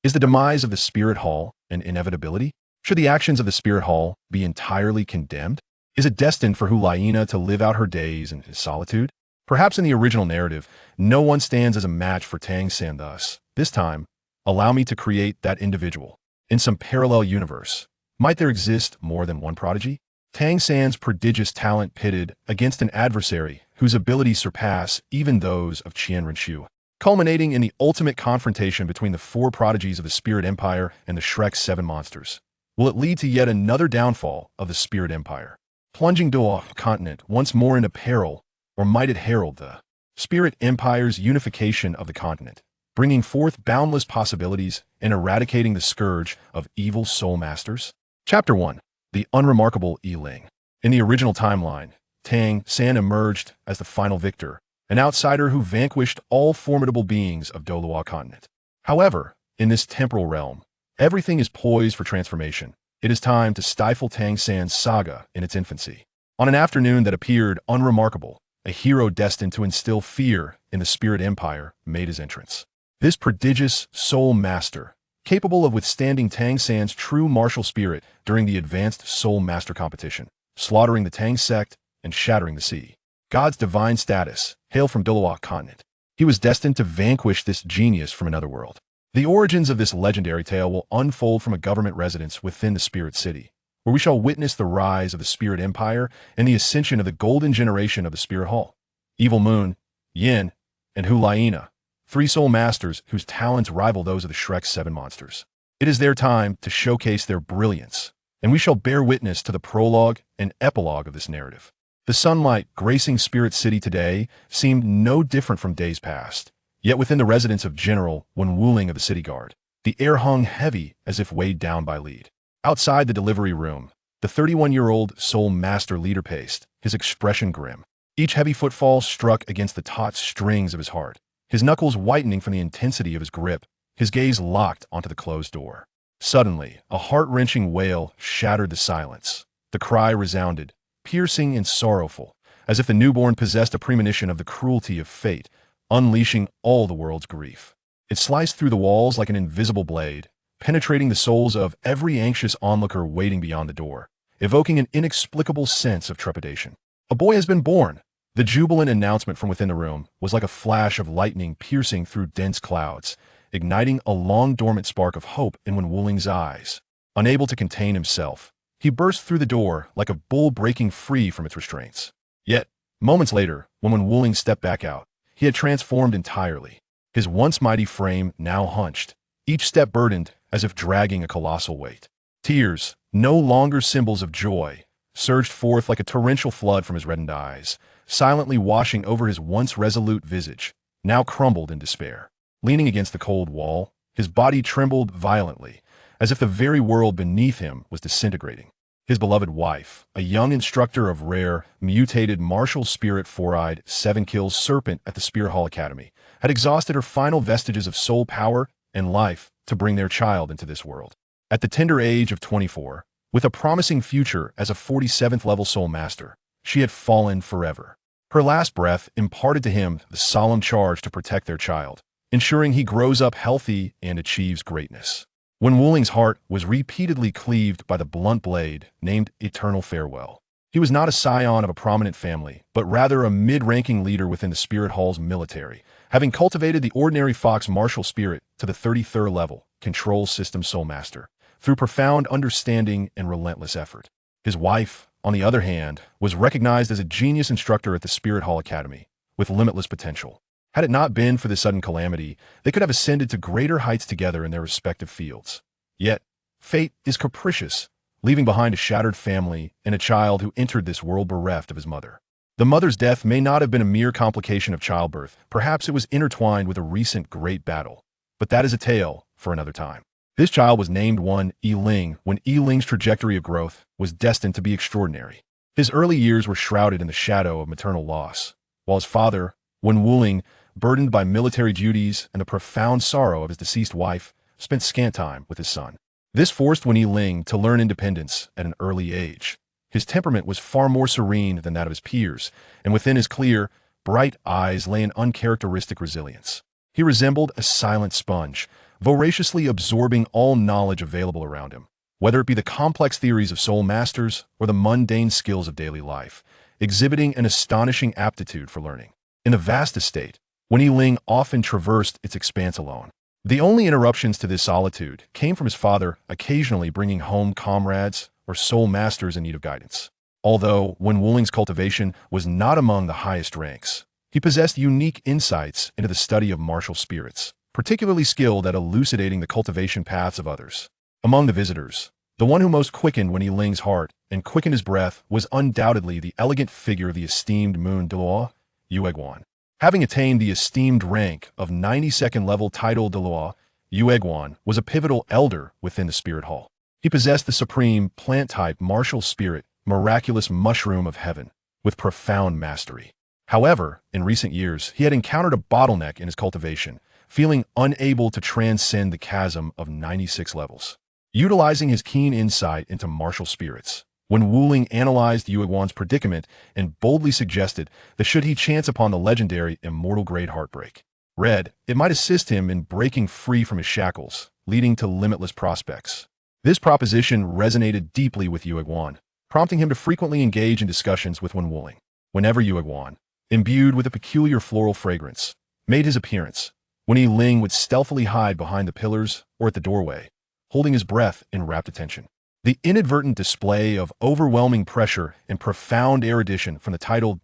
Is the demise of the Spirit Hall an inevitability? Should the actions of the Spirit Hall be entirely condemned? Is it destined for Hu Liena to live out her days in his solitude? Perhaps in the original narrative, no one stands as a match for Tang San thus. This time, allow me to create that individual. In some parallel universe, might there exist more than one prodigy? Tang San's prodigious talent pitted against an adversary whose abilities surpass even those of Qian Renxue, culminating in the ultimate confrontation between the four prodigies of the Spirit Empire and the Shrek's seven monsters. Will it lead to yet another downfall of the Spirit Empire, plunging Douluo Continent once more into peril, or might it herald the Spirit Empire's unification of the continent, bringing forth boundless possibilities and eradicating the scourge of evil soul masters? Chapter 1. The Unremarkable Ling. In the original timeline, Tang San emerged as the final victor, an outsider who vanquished all formidable beings of Douluo Continent. However, in this temporal realm, everything is poised for transformation. It is time to stifle Tang San's saga in its infancy. On an afternoon that appeared unremarkable, a hero destined to instill fear in the Spirit Empire made his entrance. This prodigious soul master, capable of withstanding Tang San's true martial spirit during the advanced soul master competition, slaughtering the Tang sect and shattering the sea. God's divine status, hail from Douluo Continent. He was destined to vanquish this genius from another world. The origins of this legendary tale will unfold from a government residence within the Spirit City, where we shall witness the rise of the Spirit Empire and the ascension of the golden generation of the Spirit Hall. Evil Moon, Yin, and Hu Liena, three soul masters whose talents rival those of the Shrek's seven monsters. It is their time to showcase their brilliance, and we shall bear witness to the prologue and epilogue of this narrative. The sunlight gracing Spirit City today seemed no different from days past, yet within the residence of General Wen Wuling of the City Guard, the air hung heavy as if weighed down by lead. Outside the delivery room, the 31-year-old soul master leader paced, his expression grim. Each heavy footfall struck against the taut strings of his heart, his knuckles whitening from the intensity of his grip, his gaze locked onto the closed door. Suddenly, a heart-wrenching wail shattered the silence. The cry resounded, piercing and sorrowful, as if the newborn possessed a premonition of the cruelty of fate, unleashing all the world's grief. It sliced through the walls like an invisible blade, penetrating the souls of every anxious onlooker waiting beyond the door, evoking an inexplicable sense of trepidation. A boy has been born. The jubilant announcement from within the room was like a flash of lightning piercing through dense clouds, igniting a long-dormant spark of hope in Wen Wuling's eyes. Unable to contain himself, he burst through the door like a bull breaking free from its restraints. Yet, moments later, when Wen Wuling stepped back out, he had transformed entirely. His once mighty frame now hunched, each step burdened as if dragging a colossal weight. Tears, no longer symbols of joy, surged forth like a torrential flood from his reddened eyes, silently washing over his once resolute visage, now crumbled in despair. Leaning against the cold wall, his body trembled violently, as if the very world beneath him was disintegrating. His beloved wife, a young instructor of rare, mutated martial spirit four-eyed, seven-kills serpent at the Spirit Hall Academy, had exhausted her final vestiges of soul power and life to bring their child into this world. At the tender age of 24, with a promising future as a 47th level soul master, she had fallen forever. Her last breath imparted to him the solemn charge to protect their child, ensuring he grows up healthy and achieves greatness. Wen Wuling's heart was repeatedly cleaved by the blunt blade named Eternal Farewell. He was not a scion of a prominent family, but rather a mid-ranking leader within the Spirit Hall's military, having cultivated the ordinary fox martial spirit to the 33rd level, Control System Soul Master, through profound understanding and relentless effort. His wife, on the other hand, was recognized as a genius instructor at the Spirit Hall Academy, with limitless potential. Had it not been for this sudden calamity, they could have ascended to greater heights together in their respective fields. Yet, fate is capricious, leaving behind a shattered family and a child who entered this world bereft of his mother. The mother's death may not have been a mere complication of childbirth, perhaps it was intertwined with a recent great battle. But that is a tale for another time. This child was named one Ling when Ling's trajectory of growth was destined to be extraordinary. His early years were shrouded in the shadow of maternal loss, while his father, Wen Wuling, burdened by military duties and the profound sorrow of his deceased wife, spent scant time with his son. This forced Wen Ling to learn independence at an early age. His temperament was far more serene than that of his peers, and within his clear, bright eyes lay an uncharacteristic resilience. He resembled a silent sponge, voraciously absorbing all knowledge available around him, whether it be the complex theories of soul masters or the mundane skills of daily life, exhibiting an astonishing aptitude for learning. In the vast estate, Wen Ling often traversed its expanse alone. The only interruptions to this solitude came from his father occasionally bringing home comrades or soul masters in need of guidance. Although Wen Wuling's cultivation was not among the highest ranks, he possessed unique insights into the study of martial spirits, particularly skilled at elucidating the cultivation paths of others. Among the visitors, the one who most quickened Wen Ling's heart and quickened his breath was undoubtedly the elegant figure of the esteemed Moon Douluo, Yueguan. Having attained the esteemed rank of 92nd level title Douluo, Yueguan was a pivotal elder within the spirit hall. He possessed the supreme plant-type martial spirit, miraculous mushroom of heaven, with profound mastery. However, in recent years, he had encountered a bottleneck in his cultivation, feeling unable to transcend the chasm of 96 levels. Utilizing his keen insight into martial spirits, Wen Wuling analyzed Yueguan's predicament and boldly suggested that should he chance upon the legendary immortal-grade heartbreak, it might assist him in breaking free from his shackles, leading to limitless prospects. This proposition resonated deeply with Yueguan, prompting him to frequently engage in discussions with Wen Wuling. Whenever Yueguan, imbued with a peculiar floral fragrance, made his appearance, Wen Ling would stealthily hide behind the pillars or at the doorway, holding his breath in rapt attention. The inadvertent display of overwhelming pressure and profound erudition from the title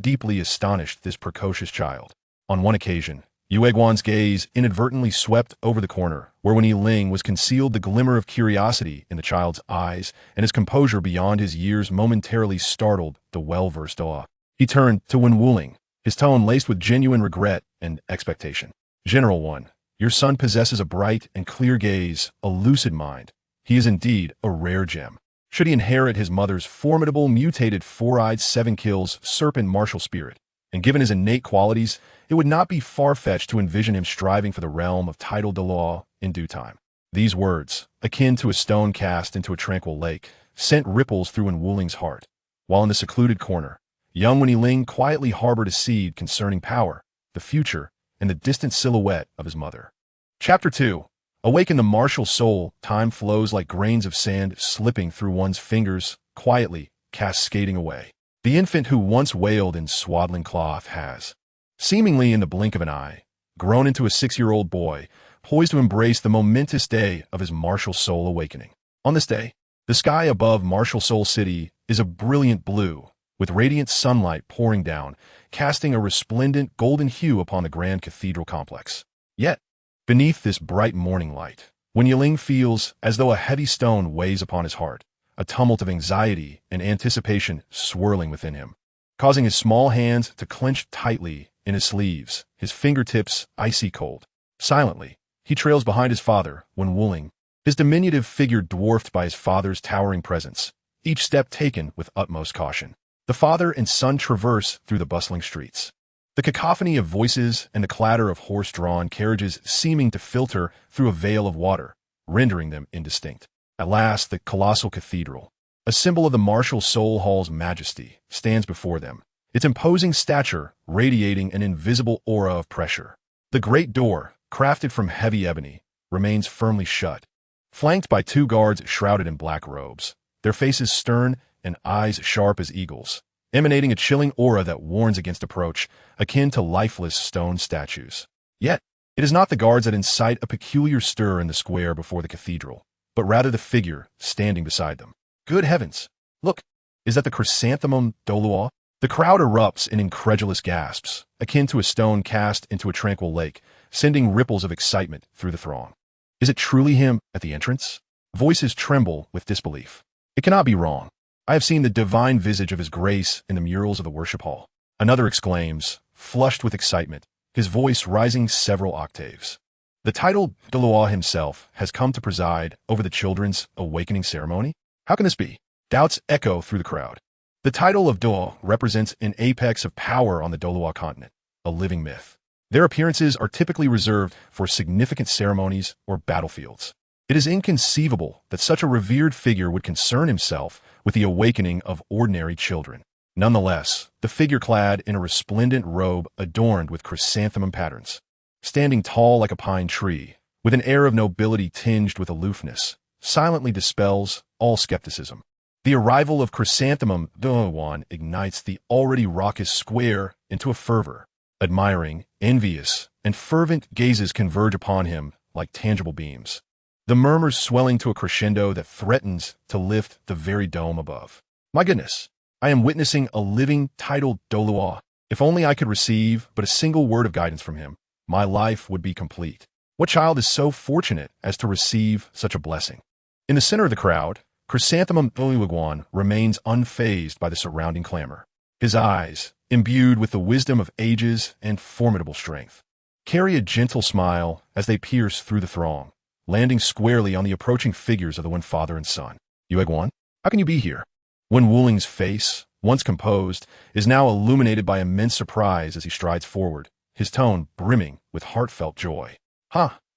deeply astonished this precocious child. On one occasion, Yueguan's gaze inadvertently swept over the corner where Wen Ling was concealed the glimmer of curiosity in the child's eyes, and his composure beyond his years momentarily startled the well-versed awe. He turned to Wen Wuling, his tone laced with genuine regret and expectation. General One, your son possesses a bright and clear gaze, a lucid mind. He is indeed a rare gem. Should he inherit his mother's formidable mutated four-eyed seven-kills serpent martial spirit, and given his innate qualities, it would not be far-fetched to envision him striving for the realm of title Douluo in due time. These words, akin to a stone cast into a tranquil lake, sent ripples through Wen Wuling's heart, while in the secluded corner, young Wen Ling quietly harbored a seed concerning power, the future, and the distant silhouette of his mother. Chapter 2. Awaken the martial soul. Time flows like grains of sand slipping through one's fingers, quietly, cascading away. The infant who once wailed in swaddling cloth has, seemingly in the blink of an eye, grown into a 6-year-old boy, poised to embrace the momentous day of his martial soul awakening. On this day, the sky above Martial Soul City is a brilliant blue, with radiant sunlight pouring down, casting a resplendent golden hue upon the grand cathedral complex. Yet, beneath this bright morning light, Wen Ling feels as though a heavy stone weighs upon his heart, a tumult of anxiety and anticipation swirling within him, causing his small hands to clench tightly in his sleeves, his fingertips icy cold. Silently, he trails behind his father, Wen Wuling, his diminutive figure dwarfed by his father's towering presence, each step taken with utmost caution. The father and son traverse through the bustling streets, the cacophony of voices and the clatter of horse-drawn carriages seeming to filter through a veil of water, rendering them indistinct. At last, the colossal cathedral, a symbol of the martial soul hall's majesty, stands before them, its imposing stature radiating an invisible aura of pressure. The great door, crafted from heavy ebony, remains firmly shut, flanked by 2 guards shrouded in black robes, their faces stern and eyes sharp as eagles, emanating a chilling aura that warns against approach, akin to lifeless stone statues. Yet, it is not the guards that incite a peculiar stir in the square before the cathedral, but rather the figure standing beside them. Good heavens! Look, is that the chrysanthemum Douluo? The crowd erupts in incredulous gasps, akin to a stone cast into a tranquil lake, sending ripples of excitement through the throng. Is it truly him at the entrance? Voices tremble with disbelief. It cannot be wrong. I have seen the divine visage of his grace in the murals of the worship hall. Another exclaims, flushed with excitement, his voice rising several octaves. The title Douluo himself has come to preside over the children's awakening ceremony? How can this be? Doubts echo through the crowd. The title of Douluo represents an apex of power on the Douluo Continent, a living myth. Their appearances are typically reserved for significant ceremonies or battlefields. It is inconceivable that such a revered figure would concern himself with the awakening of ordinary children. Nonetheless, the figure clad in a resplendent robe adorned with chrysanthemum patterns, standing tall like a pine tree, with an air of nobility tinged with aloofness, silently dispels all skepticism. The arrival of Chrysanthemum Douluo ignites the already raucous square into a fervor. Admiring, envious, and fervent gazes converge upon him like tangible beams, the murmurs swelling to a crescendo that threatens to lift the very dome above. My goodness, I am witnessing a living titled Douluo. If only I could receive but a single word of guidance from him, my life would be complete. What child is so fortunate as to receive such a blessing? In the center of the crowd, Chrysanthemum Douluo remains unfazed by the surrounding clamor. His eyes, imbued with the wisdom of ages and formidable strength, carry a gentle smile as they pierce through the throng, landing squarely on the approaching figures of the one father and son. Yueguan, how can you be here? Wen Wuling's face, once composed, is now illuminated by immense surprise as he strides forward, his tone brimming with heartfelt joy.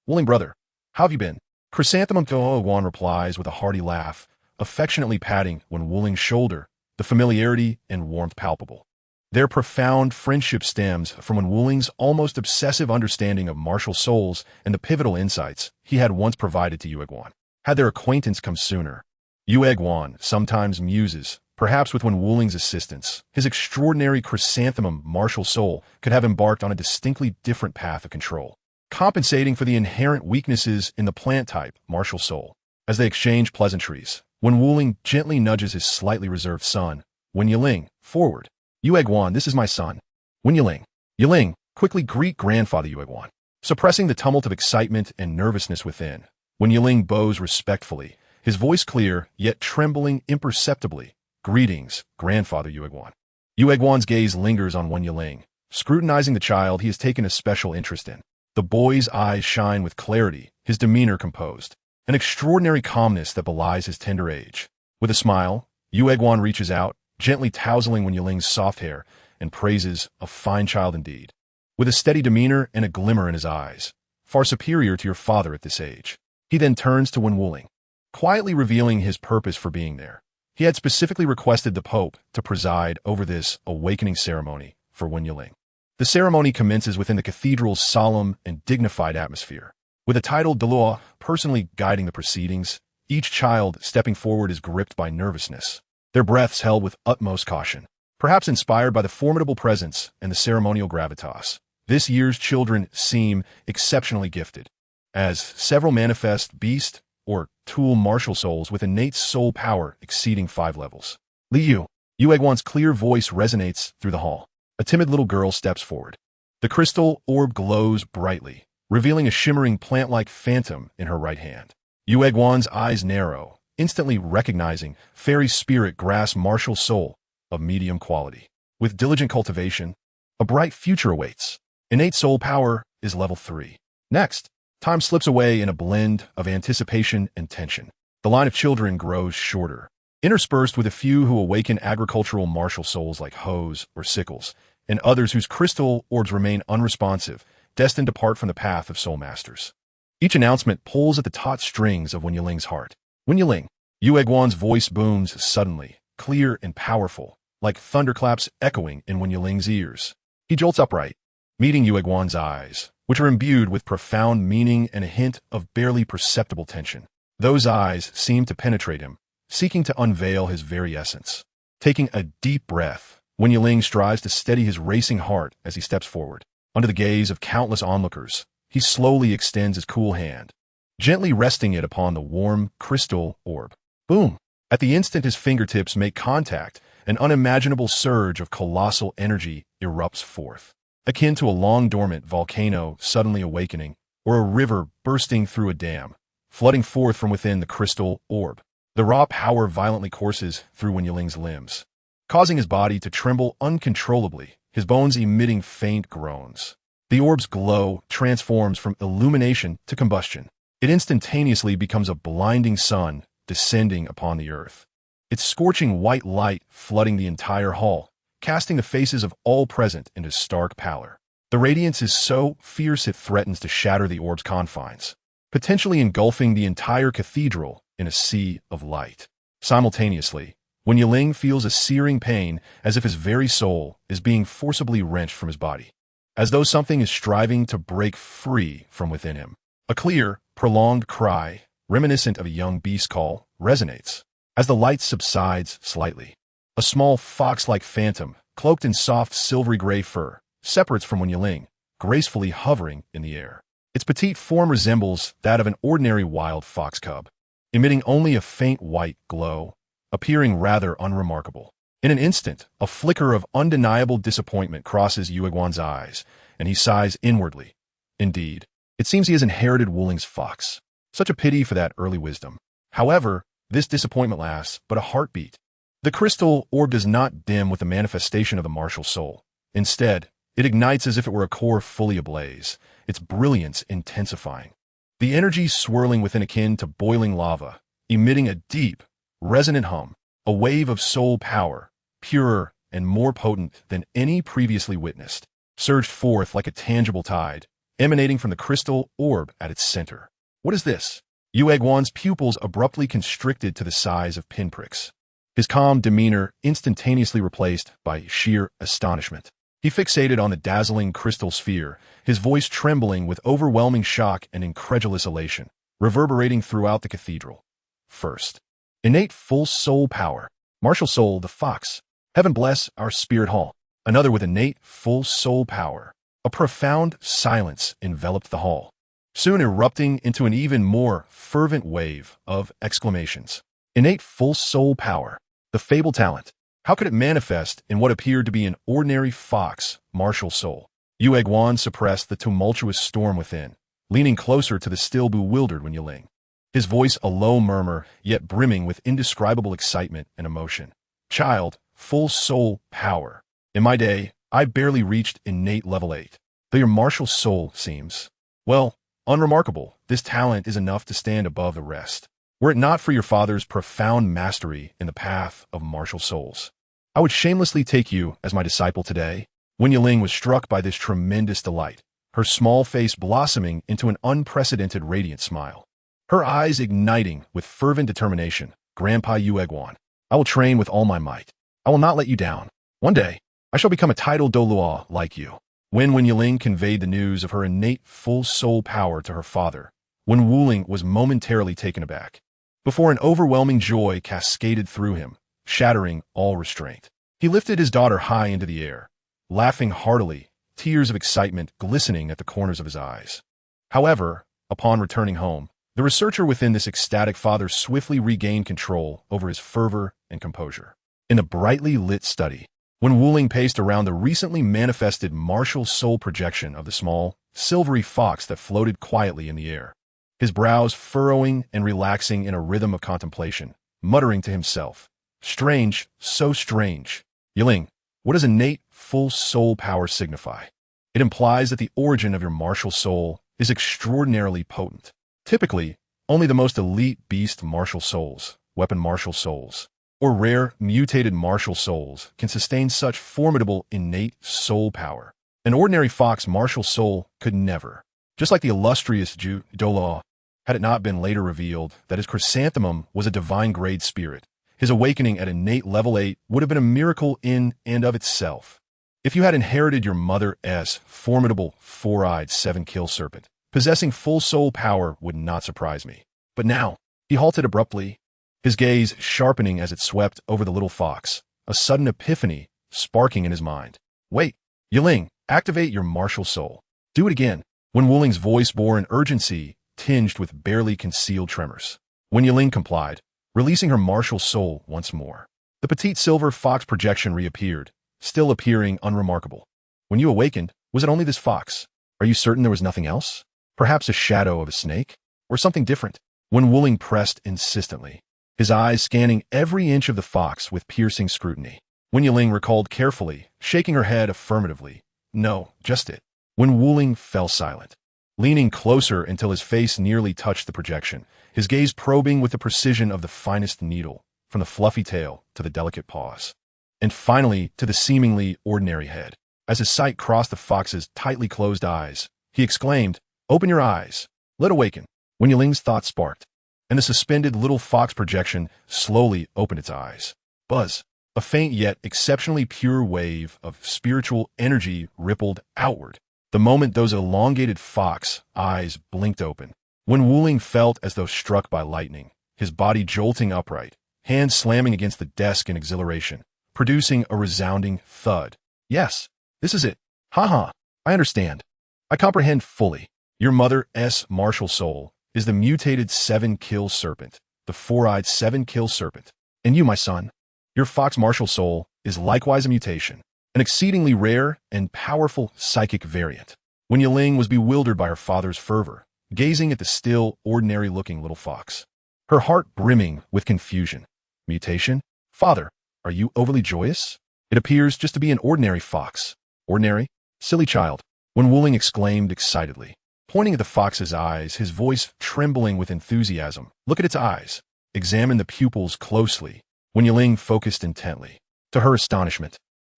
Wuling brother, how have you been? Chrysanthemum Douluo replies with a hearty laugh, affectionately patting Wen Wuling's shoulder, the familiarity and warmth palpable. Their profound friendship stems from Wen Wuling's almost obsessive understanding of martial souls and the pivotal insights he had once provided to Yueguan. Had their acquaintance come sooner, Yueguan sometimes muses, perhaps with Wen Wuling's assistance, his extraordinary chrysanthemum martial soul could have embarked on a distinctly different path of control, compensating for the inherent weaknesses in the plant-type martial soul. As they exchange pleasantries, Wen Wuling gently nudges his slightly reserved son, Wen Yiling, forward. Yueguan, this is my son, Wen Yiling. Yiling, quickly greet grandfather Yueguan. Suppressing the tumult of excitement and nervousness within, Wen Yiling bows respectfully, his voice clear, yet trembling imperceptibly. Greetings, grandfather Yueguan. Yueguan's gaze lingers on Wen Yiling, scrutinizing the child he has taken a special interest in. The boy's eyes shine with clarity, his demeanor composed, an extraordinary calmness that belies his tender age. With a smile, Yueguan reaches out, gently tousling Wen Yiling's soft hair, and praises, a fine child indeed. With a steady demeanor and a glimmer in his eyes, far superior to your father at this age. He then turns to Wen Wuling, quietly revealing his purpose for being there. He had specifically requested the Pope to preside over this awakening ceremony for Wen Yiling. The ceremony commences within the cathedral's solemn and dignified atmosphere. With a titled Douluo personally guiding the proceedings, each child stepping forward is gripped by nervousness, their breaths held with utmost caution. Perhaps inspired by the formidable presence and the ceremonial gravitas, this year's children seem exceptionally gifted, as several manifest beast or tool martial souls with innate soul power exceeding 5 levels. Liu, Yueguan's clear voice resonates through the hall. A timid little girl steps forward. The crystal orb glows brightly, revealing a shimmering plant-like phantom in her right hand. Yueguan's eyes narrow, instantly recognizing fairy spirit grass martial soul of medium quality. With diligent cultivation, a bright future awaits. Innate soul power is level 3. Next, time slips away in a blend of anticipation and tension. The line of children grows shorter, interspersed with a few who awaken agricultural martial souls like hoes or sickles, and others whose crystal orbs remain unresponsive, destined to part from the path of soul masters. Each announcement pulls at the taut strings of Wen Yiling's heart. Wen Yiling, Yueguan's voice booms suddenly, clear and powerful, like thunderclaps echoing in Wen Yiling's ears. He jolts upright, meeting Yueguan's eyes, which are imbued with profound meaning and a hint of barely perceptible tension. Those eyes seem to penetrate him, seeking to unveil his very essence. Taking a deep breath, Wen Yiling strives to steady his racing heart as he steps forward. Under the gaze of countless onlookers, he slowly extends his cool hand, gently resting it upon the warm crystal orb. Boom! At the instant his fingertips make contact, an unimaginable surge of colossal energy erupts forth, akin to a long-dormant volcano suddenly awakening, or a river bursting through a dam, flooding forth from within the crystal orb. The raw power violently courses through Wen Yiling's limbs, causing his body to tremble uncontrollably, his bones emitting faint groans. The orb's glow transforms from illumination to combustion. It instantaneously becomes a blinding sun descending upon the earth, its scorching white light flooding the entire hall, casting the faces of all present into stark pallor. The radiance is so fierce it threatens to shatter the orb's confines, potentially engulfing the entire cathedral in a sea of light. Simultaneously, Wen Yiling feels a searing pain as if his very soul is being forcibly wrenched from his body, as though something is striving to break free from within him. A clear, prolonged cry, reminiscent of a young beast call, resonates. As the light subsides slightly, a small fox-like phantom, cloaked in soft silvery gray fur, separates from Wen Yiling, gracefully hovering in the air. Its petite form resembles that of an ordinary wild fox cub, emitting only a faint white glow, appearing rather unremarkable. In an instant, a flicker of undeniable disappointment crosses Yue Guan's eyes, and he sighs inwardly. Indeed, it seems he has inherited Wu Ling's fox. Such a pity for that early wisdom. However, this disappointment lasts but a heartbeat. The crystal orb does not dim with the manifestation of the martial soul. Instead, it ignites as if it were a core fully ablaze, its brilliance intensifying. The energy swirling within akin to boiling lava, emitting a deep, resonant hum, a wave of soul power, purer and more potent than any previously witnessed, surged forth like a tangible tide, emanating from the crystal orb at its center. What is this? Yue Guan's pupils abruptly constricted to the size of pinpricks. His calm demeanor instantaneously replaced by sheer astonishment. He fixated on the dazzling crystal sphere, his voice trembling with overwhelming shock and incredulous elation, reverberating throughout the cathedral. First, innate full soul power. Martial soul, the fox. Heaven bless our spirit hall. Another with innate full soul power. A profound silence enveloped the hall, soon erupting into an even more fervent wave of exclamations. Innate full soul power. The fabled talent. How could it manifest in what appeared to be an ordinary fox, martial soul? Yue Guan suppressed the tumultuous storm within, leaning closer to the still bewildered Wen Yiling. His voice a low murmur, yet brimming with indescribable excitement and emotion. Child, full soul power. In my day, I barely reached innate level 8. Though your martial soul seems, well, unremarkable, this talent is enough to stand above the rest. Were it not for your father's profound mastery in the path of martial souls, I would shamelessly take you as my disciple today. Wen Yiling was struck by this tremendous delight, her small face blossoming into an unprecedented radiant smile. Her eyes igniting with fervent determination. Grandpa Yue Guan, I will train with all my might. I will not let you down. One day, I shall become a titled Douluo like you. When Wen Yiling conveyed the news of her innate full soul power to her father, Wen Wuling was momentarily taken aback, before an overwhelming joy cascaded through him, shattering all restraint. He lifted his daughter high into the air, laughing heartily, tears of excitement glistening at the corners of his eyes. However, upon returning home, the researcher within this ecstatic father swiftly regained control over his fervor and composure. In the brightly lit study, when Wuling paced around the recently manifested martial soul projection of the small, silvery fox that floated quietly in the air, his brows furrowing and relaxing in a rhythm of contemplation, muttering to himself, "Strange, so strange. Yiling, what does innate full soul power signify? It implies that the origin of your martial soul is extraordinarily potent. Typically, only the most elite beast martial souls, weapon martial souls, or rare mutated martial souls can sustain such formidable innate soul power. An ordinary fox martial soul could never. Just like the illustrious Douluo, had it not been later revealed that his chrysanthemum was a divine-grade spirit, his awakening at innate level 8 would have been a miracle in and of itself. If you had inherited your mother's formidable four-eyed seven-kill serpent, possessing full soul power would not surprise me. But now, he halted abruptly, his gaze sharpening as it swept over the little fox, a sudden epiphany sparking in his mind. Wait, Yiling, activate your martial soul. Do it again. Wen Wuling's voice bore an urgency tinged with barely concealed tremors. Wen Yiling complied, releasing her martial soul once more. The petite silver fox projection reappeared, still appearing unremarkable. When you awakened, was it only this fox? Are you certain there was nothing else? Perhaps a shadow of a snake? Or something different? Wen Wuling pressed insistently, his eyes scanning every inch of the fox with piercing scrutiny. Wen Yiling recalled carefully, shaking her head affirmatively. No, just it. Wen Wuling fell silent, leaning closer until his face nearly touched the projection, his gaze probing with the precision of the finest needle, from the fluffy tail to the delicate paws, and finally to the seemingly ordinary head. As his sight crossed the fox's tightly closed eyes, he exclaimed, "Open your eyes. Let awaken." Wen Yiling's thought sparked, and the suspended little fox projection slowly opened its eyes. Buzz, a faint yet exceptionally pure wave of spiritual energy rippled outward. The moment those elongated fox eyes blinked open, When Wuling felt as though struck by lightning, his body jolting upright, hands slamming against the desk in exhilaration, producing a resounding thud. Yes, this is it. Haha, I understand. I comprehend fully. Your mother's martial soul is the mutated seven-kill serpent, the four-eyed seven-kill serpent. And you, my son, your fox martial soul is likewise a mutation, an exceedingly rare and powerful psychic variant. When Yiling was bewildered by her father's fervor, gazing at the still, ordinary-looking little fox, her heart brimming with confusion. Mutation? Father, are you overly joyous? It appears just to be an ordinary fox. Ordinary? Silly child. When Wuling exclaimed excitedly, pointing at the fox's eyes, his voice trembling with enthusiasm. Look at its eyes. Examine the pupils closely. When Yiling focused intently. To her astonishment,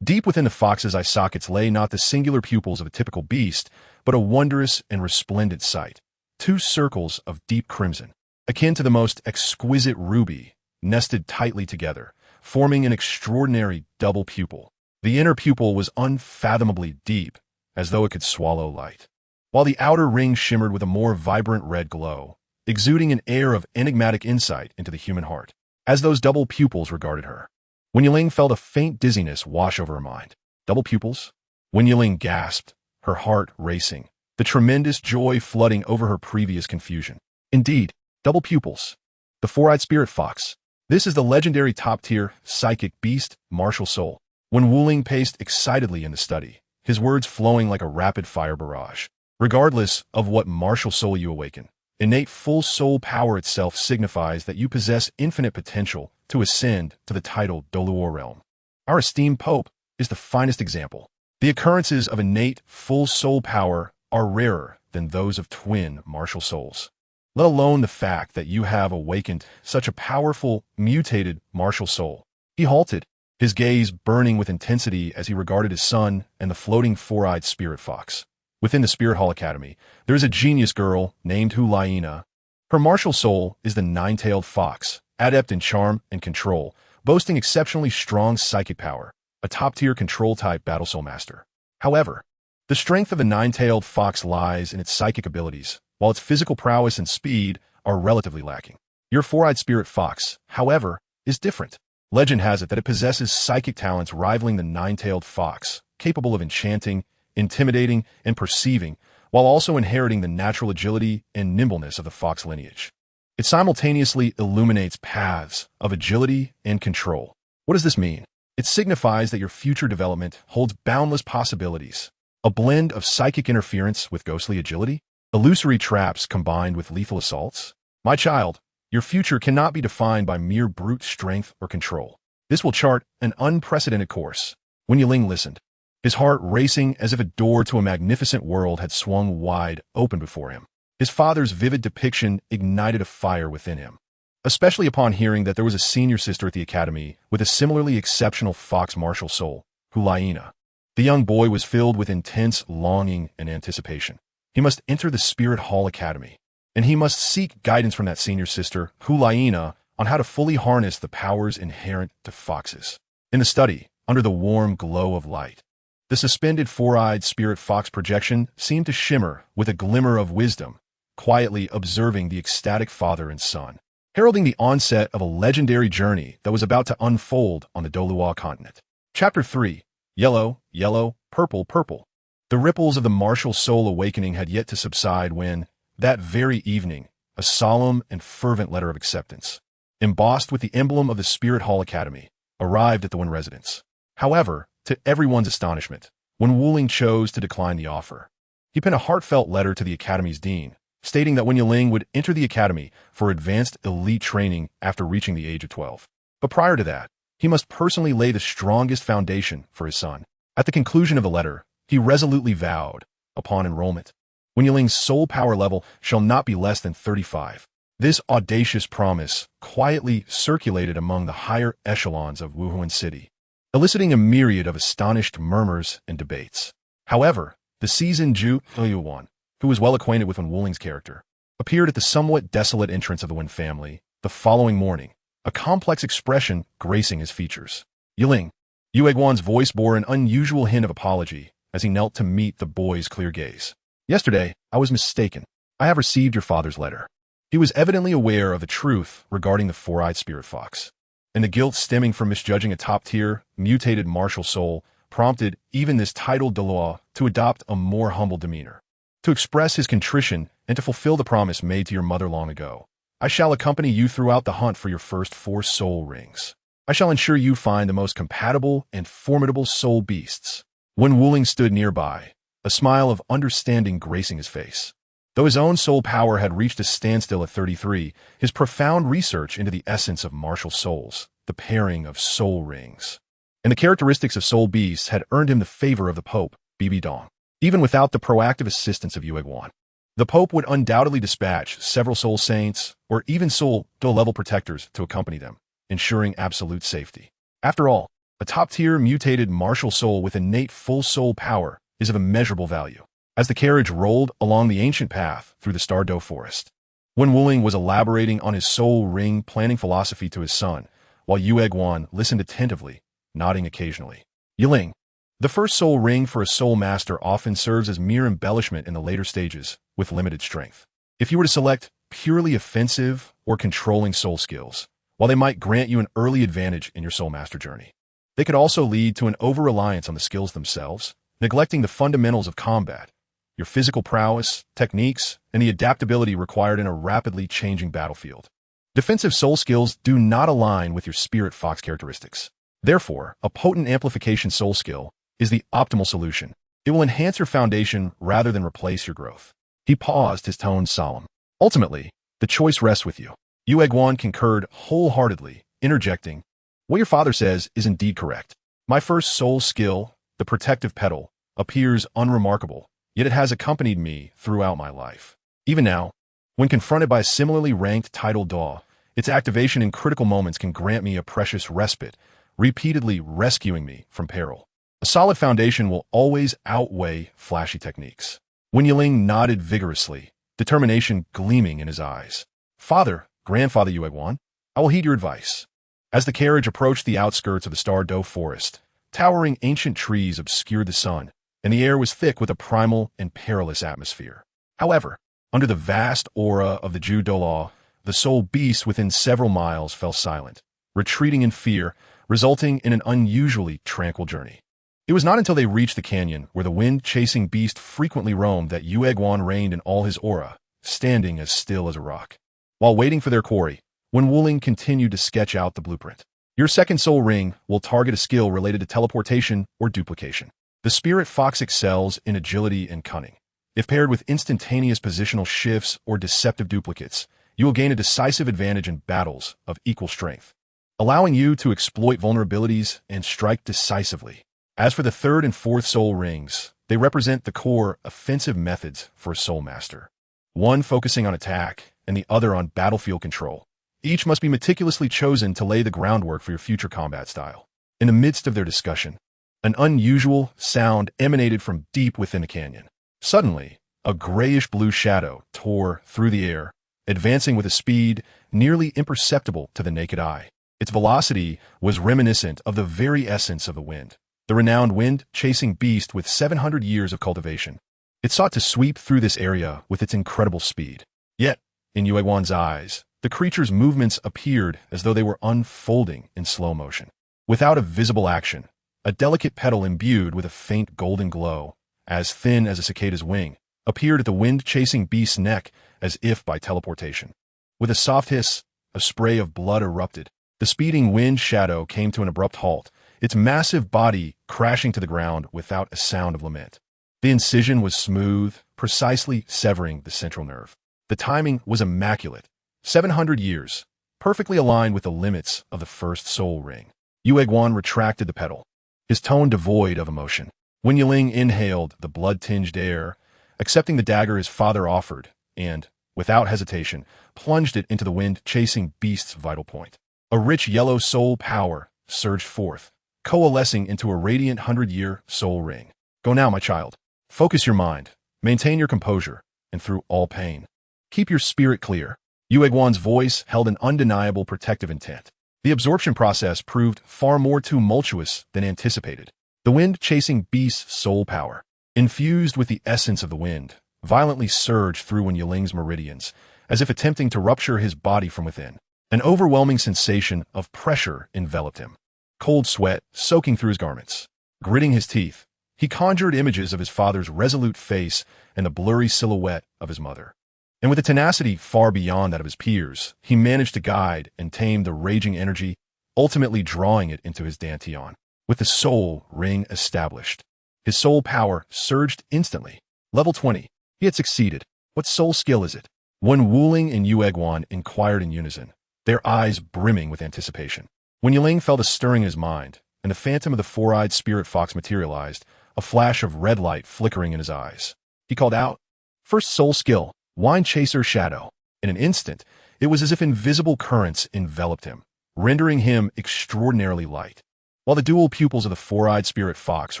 deep within the fox's eye sockets lay not the singular pupils of a typical beast, but a wondrous and resplendent sight. Two circles of deep crimson, akin to the most exquisite ruby, nested tightly together, forming an extraordinary double pupil. The inner pupil was unfathomably deep, as though it could swallow light, while the outer ring shimmered with a more vibrant red glow, exuding an air of enigmatic insight into the human heart, as those double pupils regarded her. When Yiling felt a faint dizziness wash over her mind. Double pupils? When Yiling gasped, her heart racing, the tremendous joy flooding over her previous confusion. Indeed, double pupils. The four-eyed spirit fox. This is the legendary top-tier psychic beast, martial soul. When Wuling paced excitedly in the study, his words flowing like a rapid-fire barrage. Regardless of what martial soul you awaken, innate full soul power itself signifies that you possess infinite potential to ascend to the titled Douluo realm. Our esteemed Pope is the finest example. The occurrences of innate full soul power are rarer than those of twin martial souls, let alone the fact that you have awakened such a powerful, mutated martial soul. He halted, his gaze burning with intensity as he regarded his son and the floating four-eyed spirit fox. Within the Spirit Hall Academy, there is a genius girl named Hu Liena. Her martial soul is the nine-tailed fox, adept in charm and control, boasting exceptionally strong psychic power, a top-tier control-type battle soul master. However, the strength of the nine-tailed fox lies in its psychic abilities, while its physical prowess and speed are relatively lacking. Your four-eyed spirit fox, however, is different. Legend has it that it possesses psychic talents rivaling the nine-tailed fox, capable of enchanting, intimidating, and perceiving, while also inheriting the natural agility and nimbleness of the fox lineage. It simultaneously illuminates paths of agility and control. What does this mean? It signifies that your future development holds boundless possibilities. A blend of psychic interference with ghostly agility, illusory traps combined with lethal assaults. My child, your future cannot be defined by mere brute strength or control. This will chart an unprecedented course. When Yiling listened, his heart racing as if a door to a magnificent world had swung wide open before him. His father's vivid depiction ignited a fire within him, especially upon hearing that there was a senior sister at the academy with a similarly exceptional fox martial soul, Hu Liena. The young boy was filled with intense longing and anticipation. He must enter the Spirit Hall Academy, and he must seek guidance from that senior sister, Hu Liena, on how to fully harness the powers inherent to foxes. In the study, under the warm glow of light, the suspended four-eyed spirit fox projection seemed to shimmer with a glimmer of wisdom, quietly observing the ecstatic father and son, heralding the onset of a legendary journey that was about to unfold on the Douluo Continent. Chapter 3. Yellow, Yellow, Purple, Purple. The ripples of the martial soul awakening had yet to subside when, that very evening, a solemn and fervent letter of acceptance, embossed with the emblem of the Spirit Hall Academy, arrived at the Wen residence. However, to everyone's astonishment, when Wuling chose to decline the offer, he penned a heartfelt letter to the Academy's dean, stating that Wen Yiling would enter the Academy for advanced elite training after reaching the age of 12. But prior to that, he must personally lay the strongest foundation for his son. At the conclusion of the letter, he resolutely vowed, upon enrollment, Wen Yiling's soul power level shall not be less than 35. This audacious promise quietly circulated among the higher echelons of Wuhuan City, eliciting a myriad of astonished murmurs and debates. However, the seasoned Zhu Yuan, who was well acquainted with Wen Wuling's character, appeared at the somewhat desolate entrance of the Wen family the following morning, a complex expression gracing his features. Yiling, Yue Guan's voice bore an unusual hint of apology as he knelt to meet the boy's clear gaze. Yesterday, I was mistaken. I have received your father's letter. He was evidently aware of the truth regarding the four-eyed spirit fox, and the guilt stemming from misjudging a top-tier, mutated martial soul prompted even this titled Douluo to adopt a more humble demeanor, to express his contrition and to fulfill the promise made to your mother long ago. I shall accompany you throughout the hunt for your first 4 soul rings. I shall ensure you find the most compatible and formidable soul beasts. When Wuling stood nearby, a smile of understanding gracing his face. Though his own soul power had reached a standstill at 33, his profound research into the essence of martial souls, the pairing of soul rings, and the characteristics of soul beasts had earned him the favor of the Pope, Bibi Dong. Even without the proactive assistance of Yu Guan, the Pope would undoubtedly dispatch several soul saints or even soul level protectors to accompany them, ensuring absolute safety. After all, a top-tier mutated martial soul with innate full soul power is of immeasurable value. As the carriage rolled along the ancient path through the Douluo forest, when Wuling was elaborating on his soul ring planning philosophy to his son, while Yu Guan listened attentively, nodding occasionally. Yiling, the first soul ring for a soul master often serves as mere embellishment in the later stages, with limited strength. If you were to select purely offensive or controlling soul skills, while they might grant you an early advantage in your soul master journey, they could also lead to an over-reliance on the skills themselves, neglecting the fundamentals of combat, your physical prowess, techniques, and the adaptability required in a rapidly changing battlefield. Defensive soul skills do not align with your spirit fox characteristics. Therefore, a potent amplification soul skill is the optimal solution. It will enhance your foundation rather than replace your growth. He paused, his tone solemn. Ultimately, the choice rests with you. Yu Guan concurred wholeheartedly, interjecting, what your father says is indeed correct. My first soul skill, the protective petal, appears unremarkable, yet it has accompanied me throughout my life. Even now, when confronted by a similarly ranked titled Douluo, its activation in critical moments can grant me a precious respite, repeatedly rescuing me from peril. A solid foundation will always outweigh flashy techniques. When Yiling nodded vigorously, determination gleaming in his eyes. Father, grandfather Yu Guan, I will heed your advice. As the carriage approached the outskirts of the Douluo forest, towering ancient trees obscured the sun, and the air was thick with a primal and perilous atmosphere. However, under the vast aura of the Ju Douluo, the soul beasts within several miles fell silent, retreating in fear, resulting in an unusually tranquil journey. It was not until they reached the canyon where the wind-chasing beast frequently roamed that Yu Guan reigned in all his aura, standing as still as a rock. While waiting for their quarry, when Wuling continued to sketch out the blueprint. Your second soul ring will target a skill related to teleportation or duplication. The spirit fox excels in agility and cunning. If paired with instantaneous positional shifts or deceptive duplicates, you will gain a decisive advantage in battles of equal strength, allowing you to exploit vulnerabilities and strike decisively. As for the third and fourth soul rings, they represent the core offensive methods for a soul master. One focusing on attack and the other on battlefield control. Each must be meticulously chosen to lay the groundwork for your future combat style. In the midst of their discussion, an unusual sound emanated from deep within the canyon. Suddenly, a grayish-blue shadow tore through the air, advancing with a speed nearly imperceptible to the naked eye. Its velocity was reminiscent of the very essence of the wind, the renowned wind-chasing beast with 700 years of cultivation. It sought to sweep through this area with its incredible speed. Yet, in Yu Guan's eyes, the creature's movements appeared as though they were unfolding in slow motion. Without a visible action, a delicate petal imbued with a faint golden glow, as thin as a cicada's wing, appeared at the wind-chasing beast's neck as if by teleportation. With a soft hiss, a spray of blood erupted. The speeding wind shadow came to an abrupt halt, its massive body crashing to the ground without a sound of lament. The incision was smooth, precisely severing the central nerve. The timing was immaculate. 700 years, perfectly aligned with the limits of the first soul ring. Yu Guan retracted the petal, his tone devoid of emotion. When Yiling inhaled the blood-tinged air, accepting the dagger his father offered, and, without hesitation, plunged it into the wind-chasing beast's vital point. A rich yellow soul power surged forth, coalescing into a radiant 100-year soul ring. Go now, my child. Focus your mind, maintain your composure, and through all pain, keep your spirit clear. Yu Guan's voice held an undeniable protective intent. The absorption process proved far more tumultuous than anticipated. The wind-chasing beast's soul power, infused with the essence of the wind, violently surged through Wen Yiling's meridians, as if attempting to rupture his body from within. An overwhelming sensation of pressure enveloped him. Cold sweat soaking through his garments. Gritting his teeth, he conjured images of his father's resolute face and the blurry silhouette of his mother. And with a tenacity far beyond that of his peers, he managed to guide and tame the raging energy, ultimately drawing it into his dantian. With the soul ring established, his soul power surged instantly. Level 20. He had succeeded. What soul skill is it? Wen Wuling and Yu Egwan inquired in unison, their eyes brimming with anticipation. Wen Yiling felt a stirring in his mind, and the phantom of the four-eyed spirit fox materialized, a flash of red light flickering in his eyes. He called out, "First soul skill, Wine Chaser Shadow." In an instant, it was as if invisible currents enveloped him, rendering him extraordinarily light, while the dual pupils of the four-eyed spirit fox